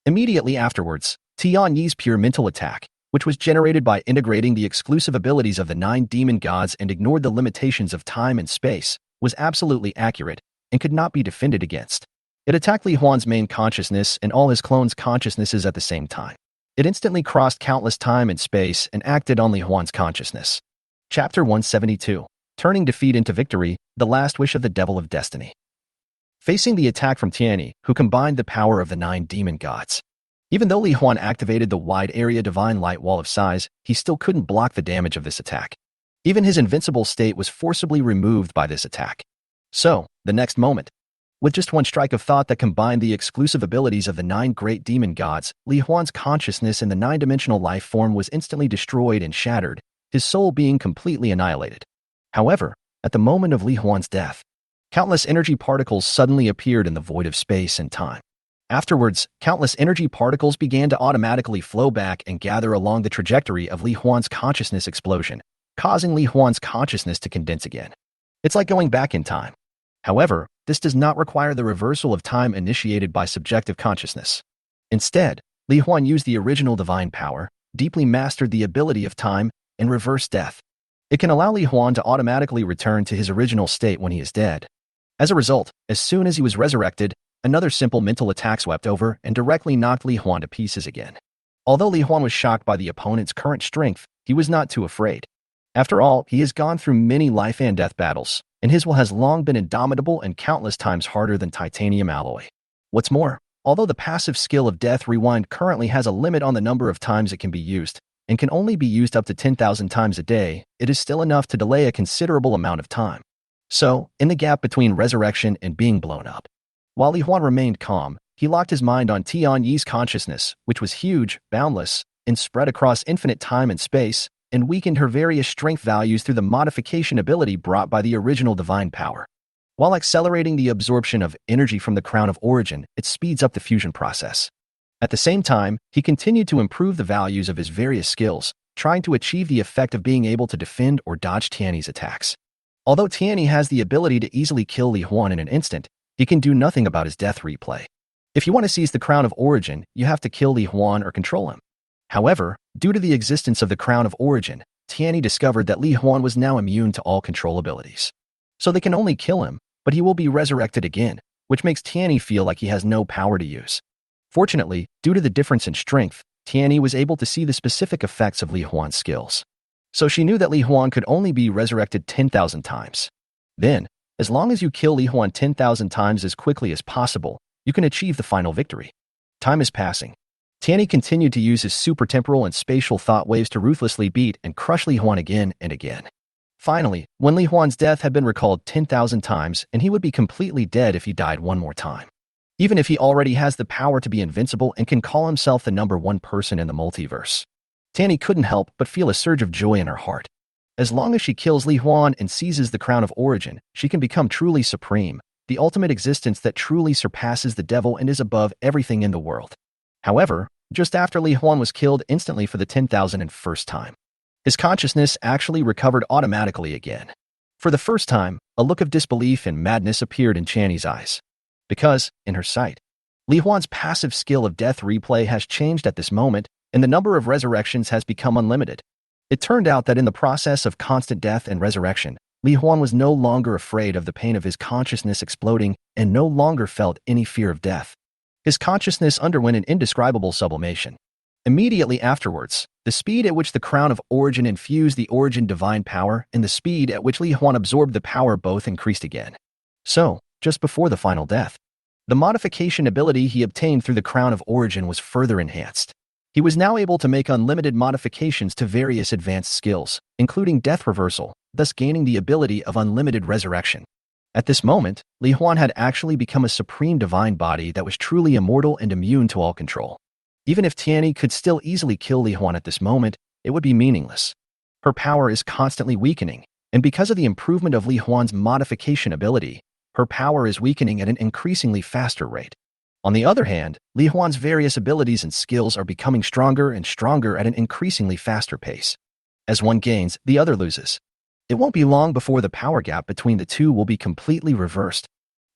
Immediately afterwards, Tianyi's pure mental attack, which was generated by integrating the exclusive abilities of the 9 demon gods and ignored the limitations of time and space, was absolutely accurate and could not be defended against. It attacked Li Huan's main consciousness and all his clones' consciousnesses at the same time. It instantly crossed countless time and space and acted on Li Huan's consciousness. Chapter 172. Turning Defeat into Victory, the Last Wish of the Devil of Destiny. Facing the attack from Tianyi, who combined the power of the 9 demon gods. Even though Li Huan activated the wide-area divine light wall of size, he still couldn't block the damage of this attack. Even his invincible state was forcibly removed by this attack. So, the next moment, with just one strike of thought that combined the exclusive abilities of the 9 great demon gods, Li Huan's consciousness in the 9-dimensional life form was instantly destroyed and shattered, his soul being completely annihilated. However, at the moment of Li Huan's death, countless energy particles suddenly appeared in the void of space and time. Afterwards, countless energy particles began to automatically flow back and gather along the trajectory of Li Huan's consciousness explosion, causing Li Huan's consciousness to condense again. It's like going back in time. However, this does not require the reversal of time initiated by subjective consciousness. Instead, Li Huan used the original divine power, deeply mastered the ability of time, and reversed death. It can allow Li Huan to automatically return to his original state when he is dead. As a result, as soon as he was resurrected, another simple mental attack swept over and directly knocked Li Huan to pieces again. Although Li Huan was shocked by the opponent's current strength, he was not too afraid. After all, he has gone through many life and death battles, and his will has long been indomitable and countless times harder than titanium alloy. What's more, although the passive skill of Death Rewind currently has a limit on the number of times it can be used, and can only be used up to 10,000 times a day, it is still enough to delay a considerable amount of time. So, in the gap between resurrection and being blown up, while Li Huan remained calm, he locked his mind on Tianyi's consciousness, which was huge, boundless, and spread across infinite time and space, and weakened her various strength values through the modification ability brought by the original divine power. While accelerating the absorption of energy from the crown of origin, it speeds up the fusion process. At the same time, he continued to improve the values of his various skills, trying to achieve the effect of being able to defend or dodge Tianyi's attacks. Although Tianyi has the ability to easily kill Li Huan in an instant, he can do nothing about his death replay. If you want to seize the Crown of Origin, you have to kill Li Huan or control him. However, due to the existence of the Crown of Origin, Tianyi discovered that Li Huan was now immune to all control abilities. So they can only kill him, but he will be resurrected again, which makes Tianyi feel like he has no power to use. Fortunately, due to the difference in strength, Tianyi was able to see the specific effects of Li Huan's skills. So she knew that Li Huan could only be resurrected 10,000 times. Then, as long as you kill Li Huan 10,000 times as quickly as possible, you can achieve the final victory. Time is passing. Tianyi continued to use his super-temporal and spatial thought waves to ruthlessly beat and crush Li Huan again and again. Finally, when Li Huan's death had been recalled 10,000 times, and he would be completely dead if he died one more time. Even if he already has the power to be invincible and can call himself the #1 person in the multiverse. Tianyi couldn't help but feel a surge of joy in her heart. As long as she kills Li Huan and seizes the Crown of Origin, she can become truly supreme, the ultimate existence that truly surpasses the devil and is above everything in the world. However, just after Li Huan was killed instantly for the 10,001st time, his consciousness actually recovered automatically again. For the first time, a look of disbelief and madness appeared in Tianyi's eyes. Because, in her sight, Li Huan's passive skill of death replay has changed at this moment, and the number of resurrections has become unlimited. It turned out that in the process of constant death and resurrection, Li Huan was no longer afraid of the pain of his consciousness exploding and no longer felt any fear of death. His consciousness underwent an indescribable sublimation. Immediately afterwards, the speed at which the Crown of Origin infused the Origin divine power and the speed at which Li Huan absorbed the power both increased again. So, just before the final death, the modification ability he obtained through the Crown of Origin was further enhanced. He was now able to make unlimited modifications to various advanced skills, including death reversal, thus gaining the ability of unlimited resurrection. At this moment, Li Huan had actually become a supreme divine body that was truly immortal and immune to all control. Even if Tianyi could still easily kill Li Huan at this moment, it would be meaningless. Her power is constantly weakening, and because of the improvement of Li Huan's modification ability, her power is weakening at an increasingly faster rate. On the other hand, Li Huan's various abilities and skills are becoming stronger and stronger at an increasingly faster pace. As one gains, the other loses. It won't be long before the power gap between the two will be completely reversed.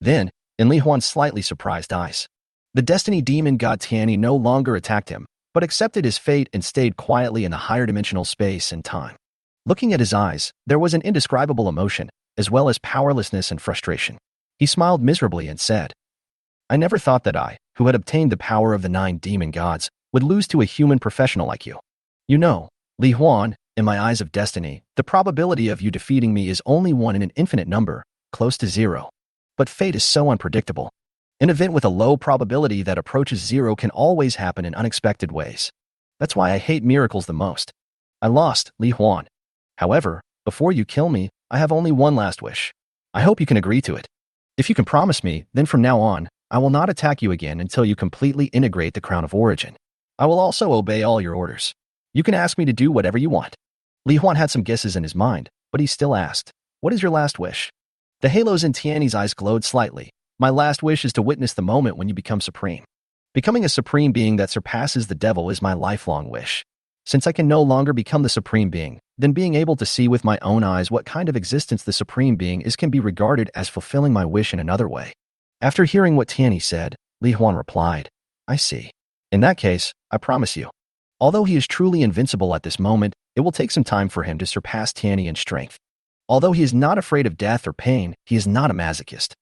Then, in Li Huan's slightly surprised eyes, the Destiny Demon God Tianyi no longer attacked him, but accepted his fate and stayed quietly in the higher dimensional space and time. Looking at his eyes, there was an indescribable emotion, as well as powerlessness and frustration. He smiled miserably and said, "I never thought that I, who had obtained the power of the 9 demon gods, would lose to a human professional like you. You know, Li Huan, in my eyes of destiny, the probability of you defeating me is only 1 in an infinite number, close to 0. But fate is so unpredictable. An event with a low probability that approaches 0 can always happen in unexpected ways. That's why I hate miracles the most. I lost, Li Huan. However, before you kill me, I have only one last wish. I hope you can agree to it. If you can promise me, then from now on, I will not attack you again until you completely integrate the Crown of Origin. I will also obey all your orders. You can ask me to do whatever you want." Li Huan had some guesses in his mind, but he still asked, "What is your last wish?" The halos in Tianyi's eyes glowed slightly. "My last wish is to witness the moment when you become supreme. Becoming a supreme being that surpasses the devil is my lifelong wish. Since I can no longer become the supreme being, then being able to see with my own eyes what kind of existence the supreme being is can be regarded as fulfilling my wish in another way." After hearing what Tianyi said, Li Huan replied, "I see. In that case, I promise you. Although he is truly invincible at this moment, it will take some time for him to surpass Tianyi in strength. Although he is not afraid of death or pain, he is not a masochist.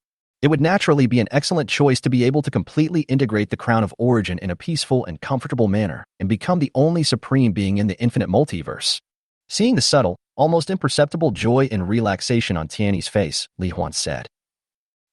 It would naturally be an excellent choice to be able to completely integrate the Crown of Origin in a peaceful and comfortable manner and become the only supreme being in the infinite multiverse." Seeing the subtle, almost imperceptible joy and relaxation on Tianyi's face, Li Huan said,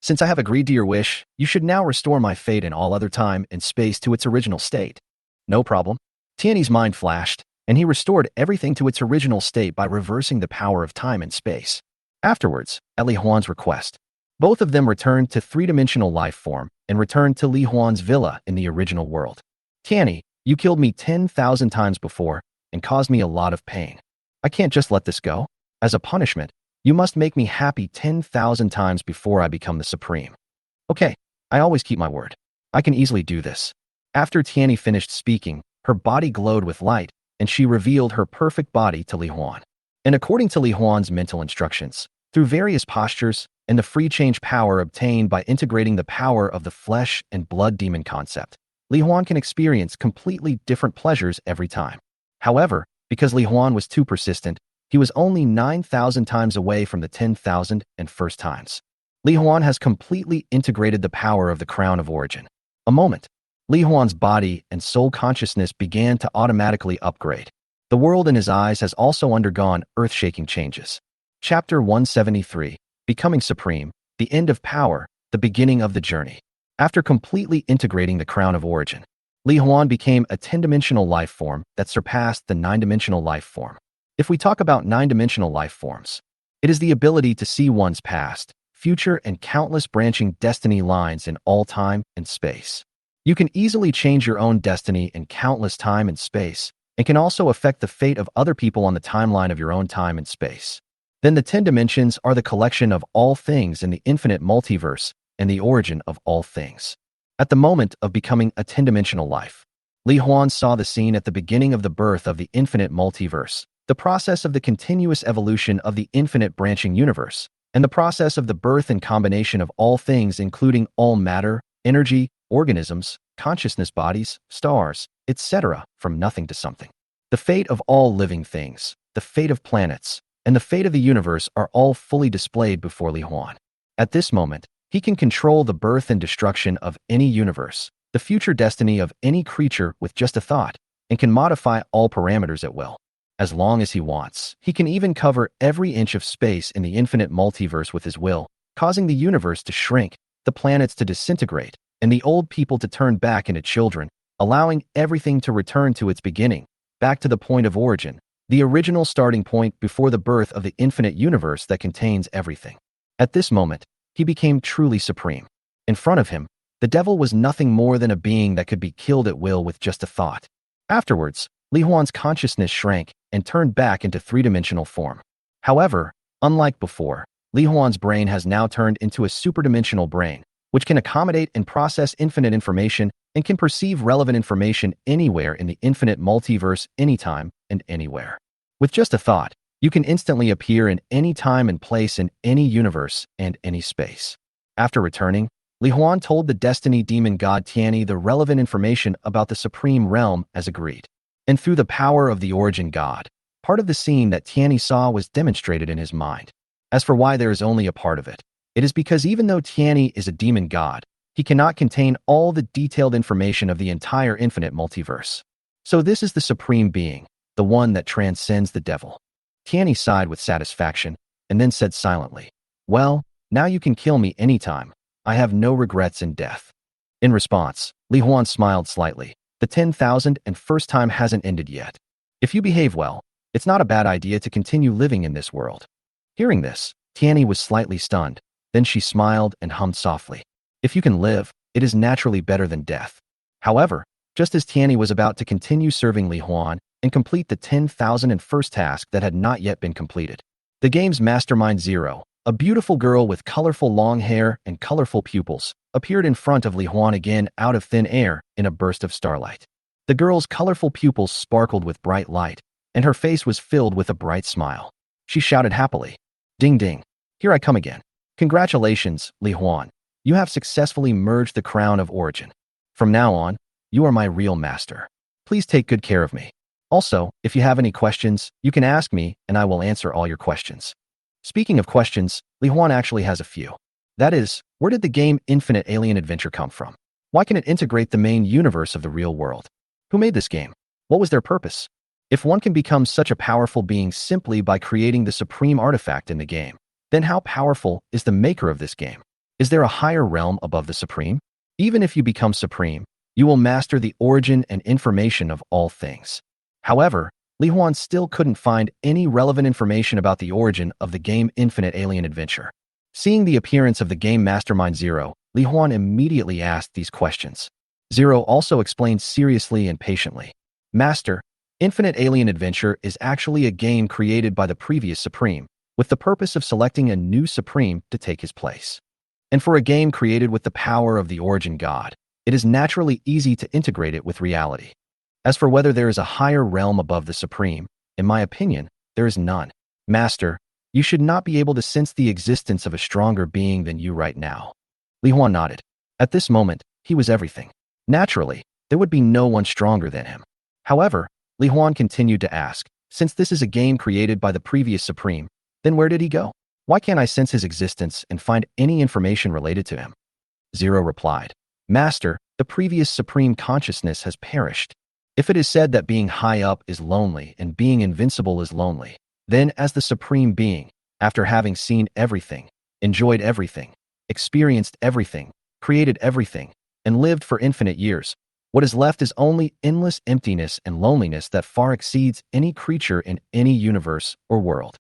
"Since I have agreed to your wish, you should now restore my fate in all other time and space to its original state." "No problem." Tianyi's mind flashed, and he restored everything to its original state by reversing the power of time and space. Afterwards, at Li Huan's request, both of them returned to 3-dimensional life form and returned to Li Huan's villa in the original world. "Tianyi, you killed me 10,000 times before and caused me a lot of pain. I can't just let this go. As a punishment, you must make me happy 10,000 times before I become the supreme." "Okay, I always keep my word. I can easily do this." After Tianyi finished speaking, her body glowed with light, and she revealed her perfect body to Li Huan. And according to Li Huan's mental instructions, through various postures, and the free change power obtained by integrating the power of the flesh and blood demon concept, Li Huan can experience completely different pleasures every time. However, because Li Huan was too persistent, he was only 9,000 times away from the 10,000 and first times. Li Huan has completely integrated the power of the crown of origin. A moment, Li Huan's body and soul consciousness began to automatically upgrade. The world in his eyes has also undergone earth-shaking changes. Chapter 173, Becoming Supreme, the End of Power, the Beginning of the Journey. After completely integrating the crown of origin, Li Huan became a 10-dimensional life form that surpassed the 9-dimensional life form. If we talk about 9-dimensional life forms, it is the ability to see one's past, future, and countless branching destiny lines in all time and space. You can easily change your own destiny in countless time and space, and can also affect the fate of other people on the timeline of your own time and space. Then the 10 dimensions are the collection of all things in the infinite multiverse and the origin of all things. At the moment of becoming a 10-dimensional life, Li Huan saw the scene at the beginning of the birth of the infinite multiverse, the process of the continuous evolution of the infinite branching universe, and the process of the birth and combination of all things including all matter, energy, organisms, consciousness bodies, stars, etc., from nothing to something. The fate of all living things, the fate of planets, and the fate of the universe are all fully displayed before Li Huan. At this moment, he can control the birth and destruction of any universe, the future destiny of any creature with just a thought, and can modify all parameters at will. As long as he wants, he can even cover every inch of space in the infinite multiverse with his will, causing the universe to shrink, the planets to disintegrate, and the old people to turn back into children, allowing everything to return to its beginning, back to the point of origin, the original starting point before the birth of the infinite universe that contains everything. At this moment, he became truly supreme. In front of him, the devil was nothing more than a being that could be killed at will with just a thought. Afterwards, Li Huan's consciousness shrank and turned back into three-dimensional form. However, unlike before, Li Huan's brain has now turned into a superdimensional brain, which can accommodate and process infinite information and can perceive relevant information anywhere in the infinite multiverse anytime and anywhere. With just a thought, you can instantly appear in any time and place in any universe and any space. After returning, Li Huan told the Destiny Demon God Tianyi the relevant information about the Supreme Realm as agreed. And through the power of the Origin God, part of the scene that Tianyi saw was demonstrated in his mind. As for why there is only a part of it, it is because even though Tianyi is a demon god, he cannot contain all the detailed information of the entire infinite multiverse. So this is the supreme being, the one that transcends the devil. Tianyi sighed with satisfaction, and then said silently, "Well, now you can kill me anytime. I have no regrets in death." In response, Li Huan smiled slightly. The 10,000 and first time hasn't ended yet. If you behave well, it's not a bad idea to continue living in this world. Hearing this, Tianyi was slightly stunned. Then she smiled and hummed softly. If you can live, it is naturally better than death. However, just as Tianyi was about to continue serving Li Huan and complete the 10,001st task that had not yet been completed, the game's mastermind Zero, a beautiful girl with colorful long hair and colorful pupils, appeared in front of Li Huan again out of thin air in a burst of starlight. The girl's colorful pupils sparkled with bright light, and her face was filled with a bright smile. She shouted happily, "Ding ding, here I come again. Congratulations, Li Huan. You have successfully merged the crown of origin. From now on, you are my real master. Please take good care of me. Also, if you have any questions, you can ask me and I will answer all your questions." Speaking of questions, Li Huan actually has a few. That is, where did the game Infinite Alien Adventure come from? Why can it integrate the main universe of the real world? Who made this game? What was their purpose? If one can become such a powerful being simply by creating the supreme artifact in the game, then how powerful is the maker of this game? Is there a higher realm above the supreme? Even if you become supreme, you will master the origin and information of all things. However, Li Huan still couldn't find any relevant information about the origin of the game Infinite Alien Adventure. Seeing the appearance of the game Mastermind Zero, Li Huan immediately asked these questions. Zero also explained seriously and patiently, "Master, Infinite Alien Adventure is actually a game created by the previous Supreme, with the purpose of selecting a new Supreme to take his place. And for a game created with the power of the Origin God, it is naturally easy to integrate it with reality. As for whether there is a higher realm above the Supreme, in my opinion, there is none. Master, You should not be able to sense the existence of a stronger being than you right now. Li Huan nodded. At this moment, he was everything. Naturally, there would be no one stronger than him. However, Li Huan continued to ask, since this is a game created by the previous Supreme, then where did he go? Why can't I sense his existence and find any information related to him? Zero replied, Master, the previous Supreme Consciousness has perished. If it is said that being high up is lonely and being invincible is lonely, then as the Supreme Being, after having seen everything, enjoyed everything, experienced everything, created everything, and lived for infinite years, what is left is only endless emptiness and loneliness that far exceeds any creature in any universe or world.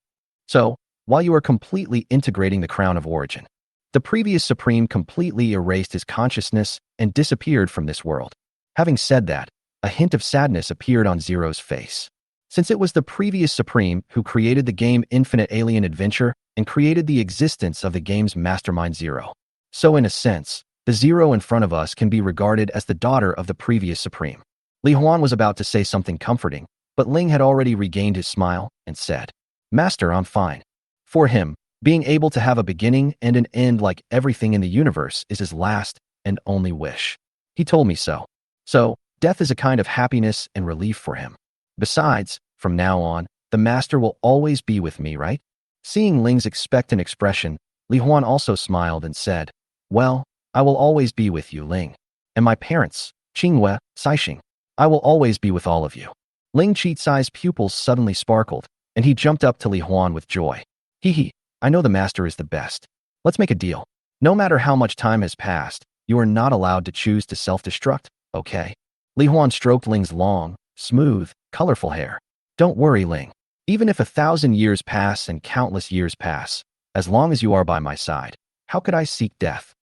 So, while you are completely integrating the crown of origin, the previous Supreme completely erased his consciousness and disappeared from this world. Having said that, a hint of sadness appeared on Zero's face. Since it was the previous Supreme who created the game Infinite Alien Adventure and created the existence of the game's mastermind Zero. So in a sense, the Zero in front of us can be regarded as the daughter of the previous Supreme. Li Huan was about to say something comforting, but Ling had already regained his smile and said, Master, I'm fine. For him, being able to have a beginning and an end like everything in the universe is his last and only wish. He told me so. So, death is a kind of happiness and relief for him. Besides, from now on, the Master will always be with me, right? Seeing Ling's expectant expression, Li Huan also smiled and said, Well, I will always be with you, Ling. And my parents, Qingwei, Saixing. I will always be with all of you. Ling Qizai's pupils suddenly sparkled, and he jumped up to Li Huan with joy. Hee, I know the Master is the best. Let's make a deal. No matter how much time has passed, you are not allowed to choose to self-destruct, okay? Li Huan stroked Ling's long, smooth, colorful hair. Don't worry, Ling. Even if 1,000 years pass and countless years pass, as long as you are by my side, how could I seek death?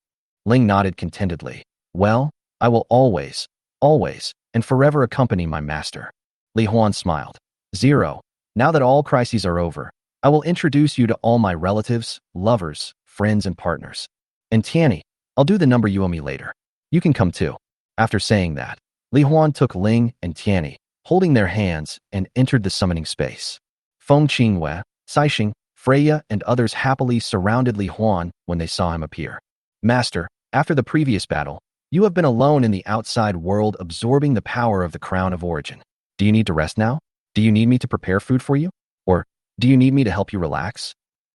Ling nodded contentedly. Well, I will always, and forever accompany my master. Li Huan smiled. Zero, now that all crises are over, I will introduce you to all my relatives, lovers, friends, and partners. And Tianny, I'll do the number you owe me later. You can come too. After saying that, Li Huan took Ling and Tianny, holding their hands, and entered the summoning space. Feng Qingwei, Saixing, Freya, and others happily surrounded Li Huan when they saw him appear. Master, after the previous battle, you have been alone in the outside world absorbing the power of the crown of origin. Do you need to rest now? Do you need me to prepare food for you? Or do you need me to help you relax?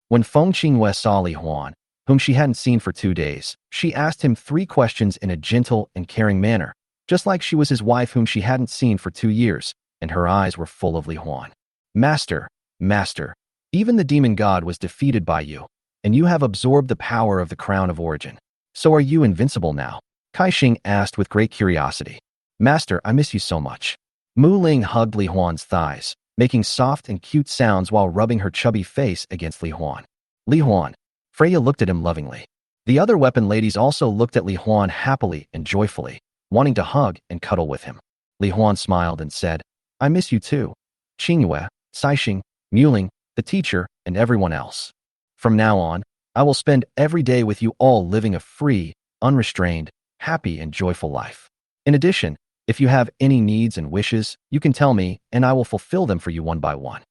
When Feng Qingwei saw Li Huan, whom she hadn't seen for 2 days, she asked him 3 questions in a gentle and caring manner, just like she was his wife whom she hadn't seen for 2 years, and her eyes were full of Li Huan. Master, even the demon god was defeated by you, and you have absorbed the power of the crown of origin. So are you invincible now? Kaixing asked with great curiosity. Master, I miss you so much. Mu Ling hugged Li Huan's thighs, making soft and cute sounds while rubbing her chubby face against Li Huan. Li Huan. Freya looked at him lovingly. The other weapon ladies also looked at Li Huan happily and joyfully, wanting to hug and cuddle with him. Li Huan smiled and said, I miss you too. Qingwei, Saixing, Muling, the teacher, and everyone else. From now on, I will spend every day with you all living a free, unrestrained, happy, and joyful life. In addition, if you have any needs and wishes, you can tell me, and I will fulfill them for you one by one.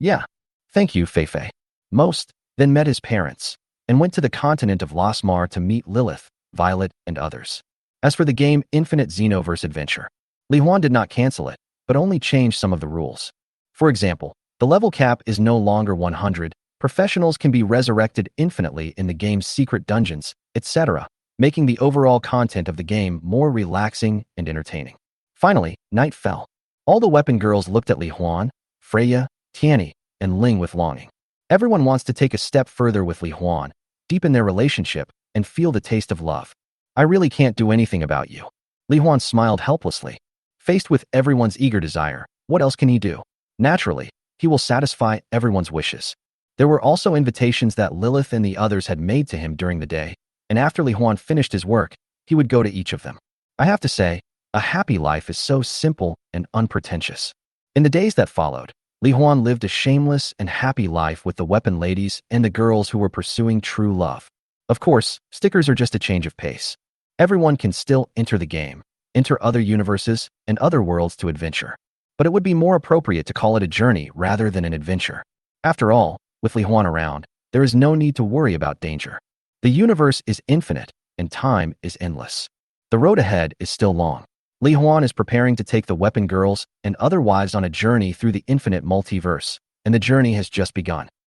Yeah. Thank you, Feifei. Most then met his parents, and went to the continent of Losmar to meet Lilith, Violet, and others. As for the game Infinite Xenoverse Adventure, Li Huan did not cancel it, but only changed some of the rules. For example, the level cap is no longer 100, professionals can be resurrected infinitely in the game's secret dungeons, etc., making the overall content of the game more relaxing and entertaining. Finally, night fell. All the weapon girls looked at Li Huan, Freya, Tianny, and Ling with longing. Everyone wants to take a step further with Li Huan, deepen their relationship, and feel the taste of love. I really can't do anything about you. Li Huan smiled helplessly. Faced with everyone's eager desire, what else can he do? Naturally, he will satisfy everyone's wishes. There were also invitations that Lilith and the others had made to him during the day, and after Li Huan finished his work, he would go to each of them. I have to say, a happy life is so simple and unpretentious. In the days that followed, Li Huan lived a shameless and happy life with the weapon ladies and the girls who were pursuing true love. Of course, stickers are just a change of pace. Everyone can still enter the game, enter other universes and other worlds to adventure. But it would be more appropriate to call it a journey rather than an adventure. After all, With Li Huan around, there is no need to worry about danger. The universe is infinite, and time is endless. The road ahead is still long. Li Huan is preparing to take the weapon girls and other wives on a journey through the infinite multiverse, and the journey has just begun.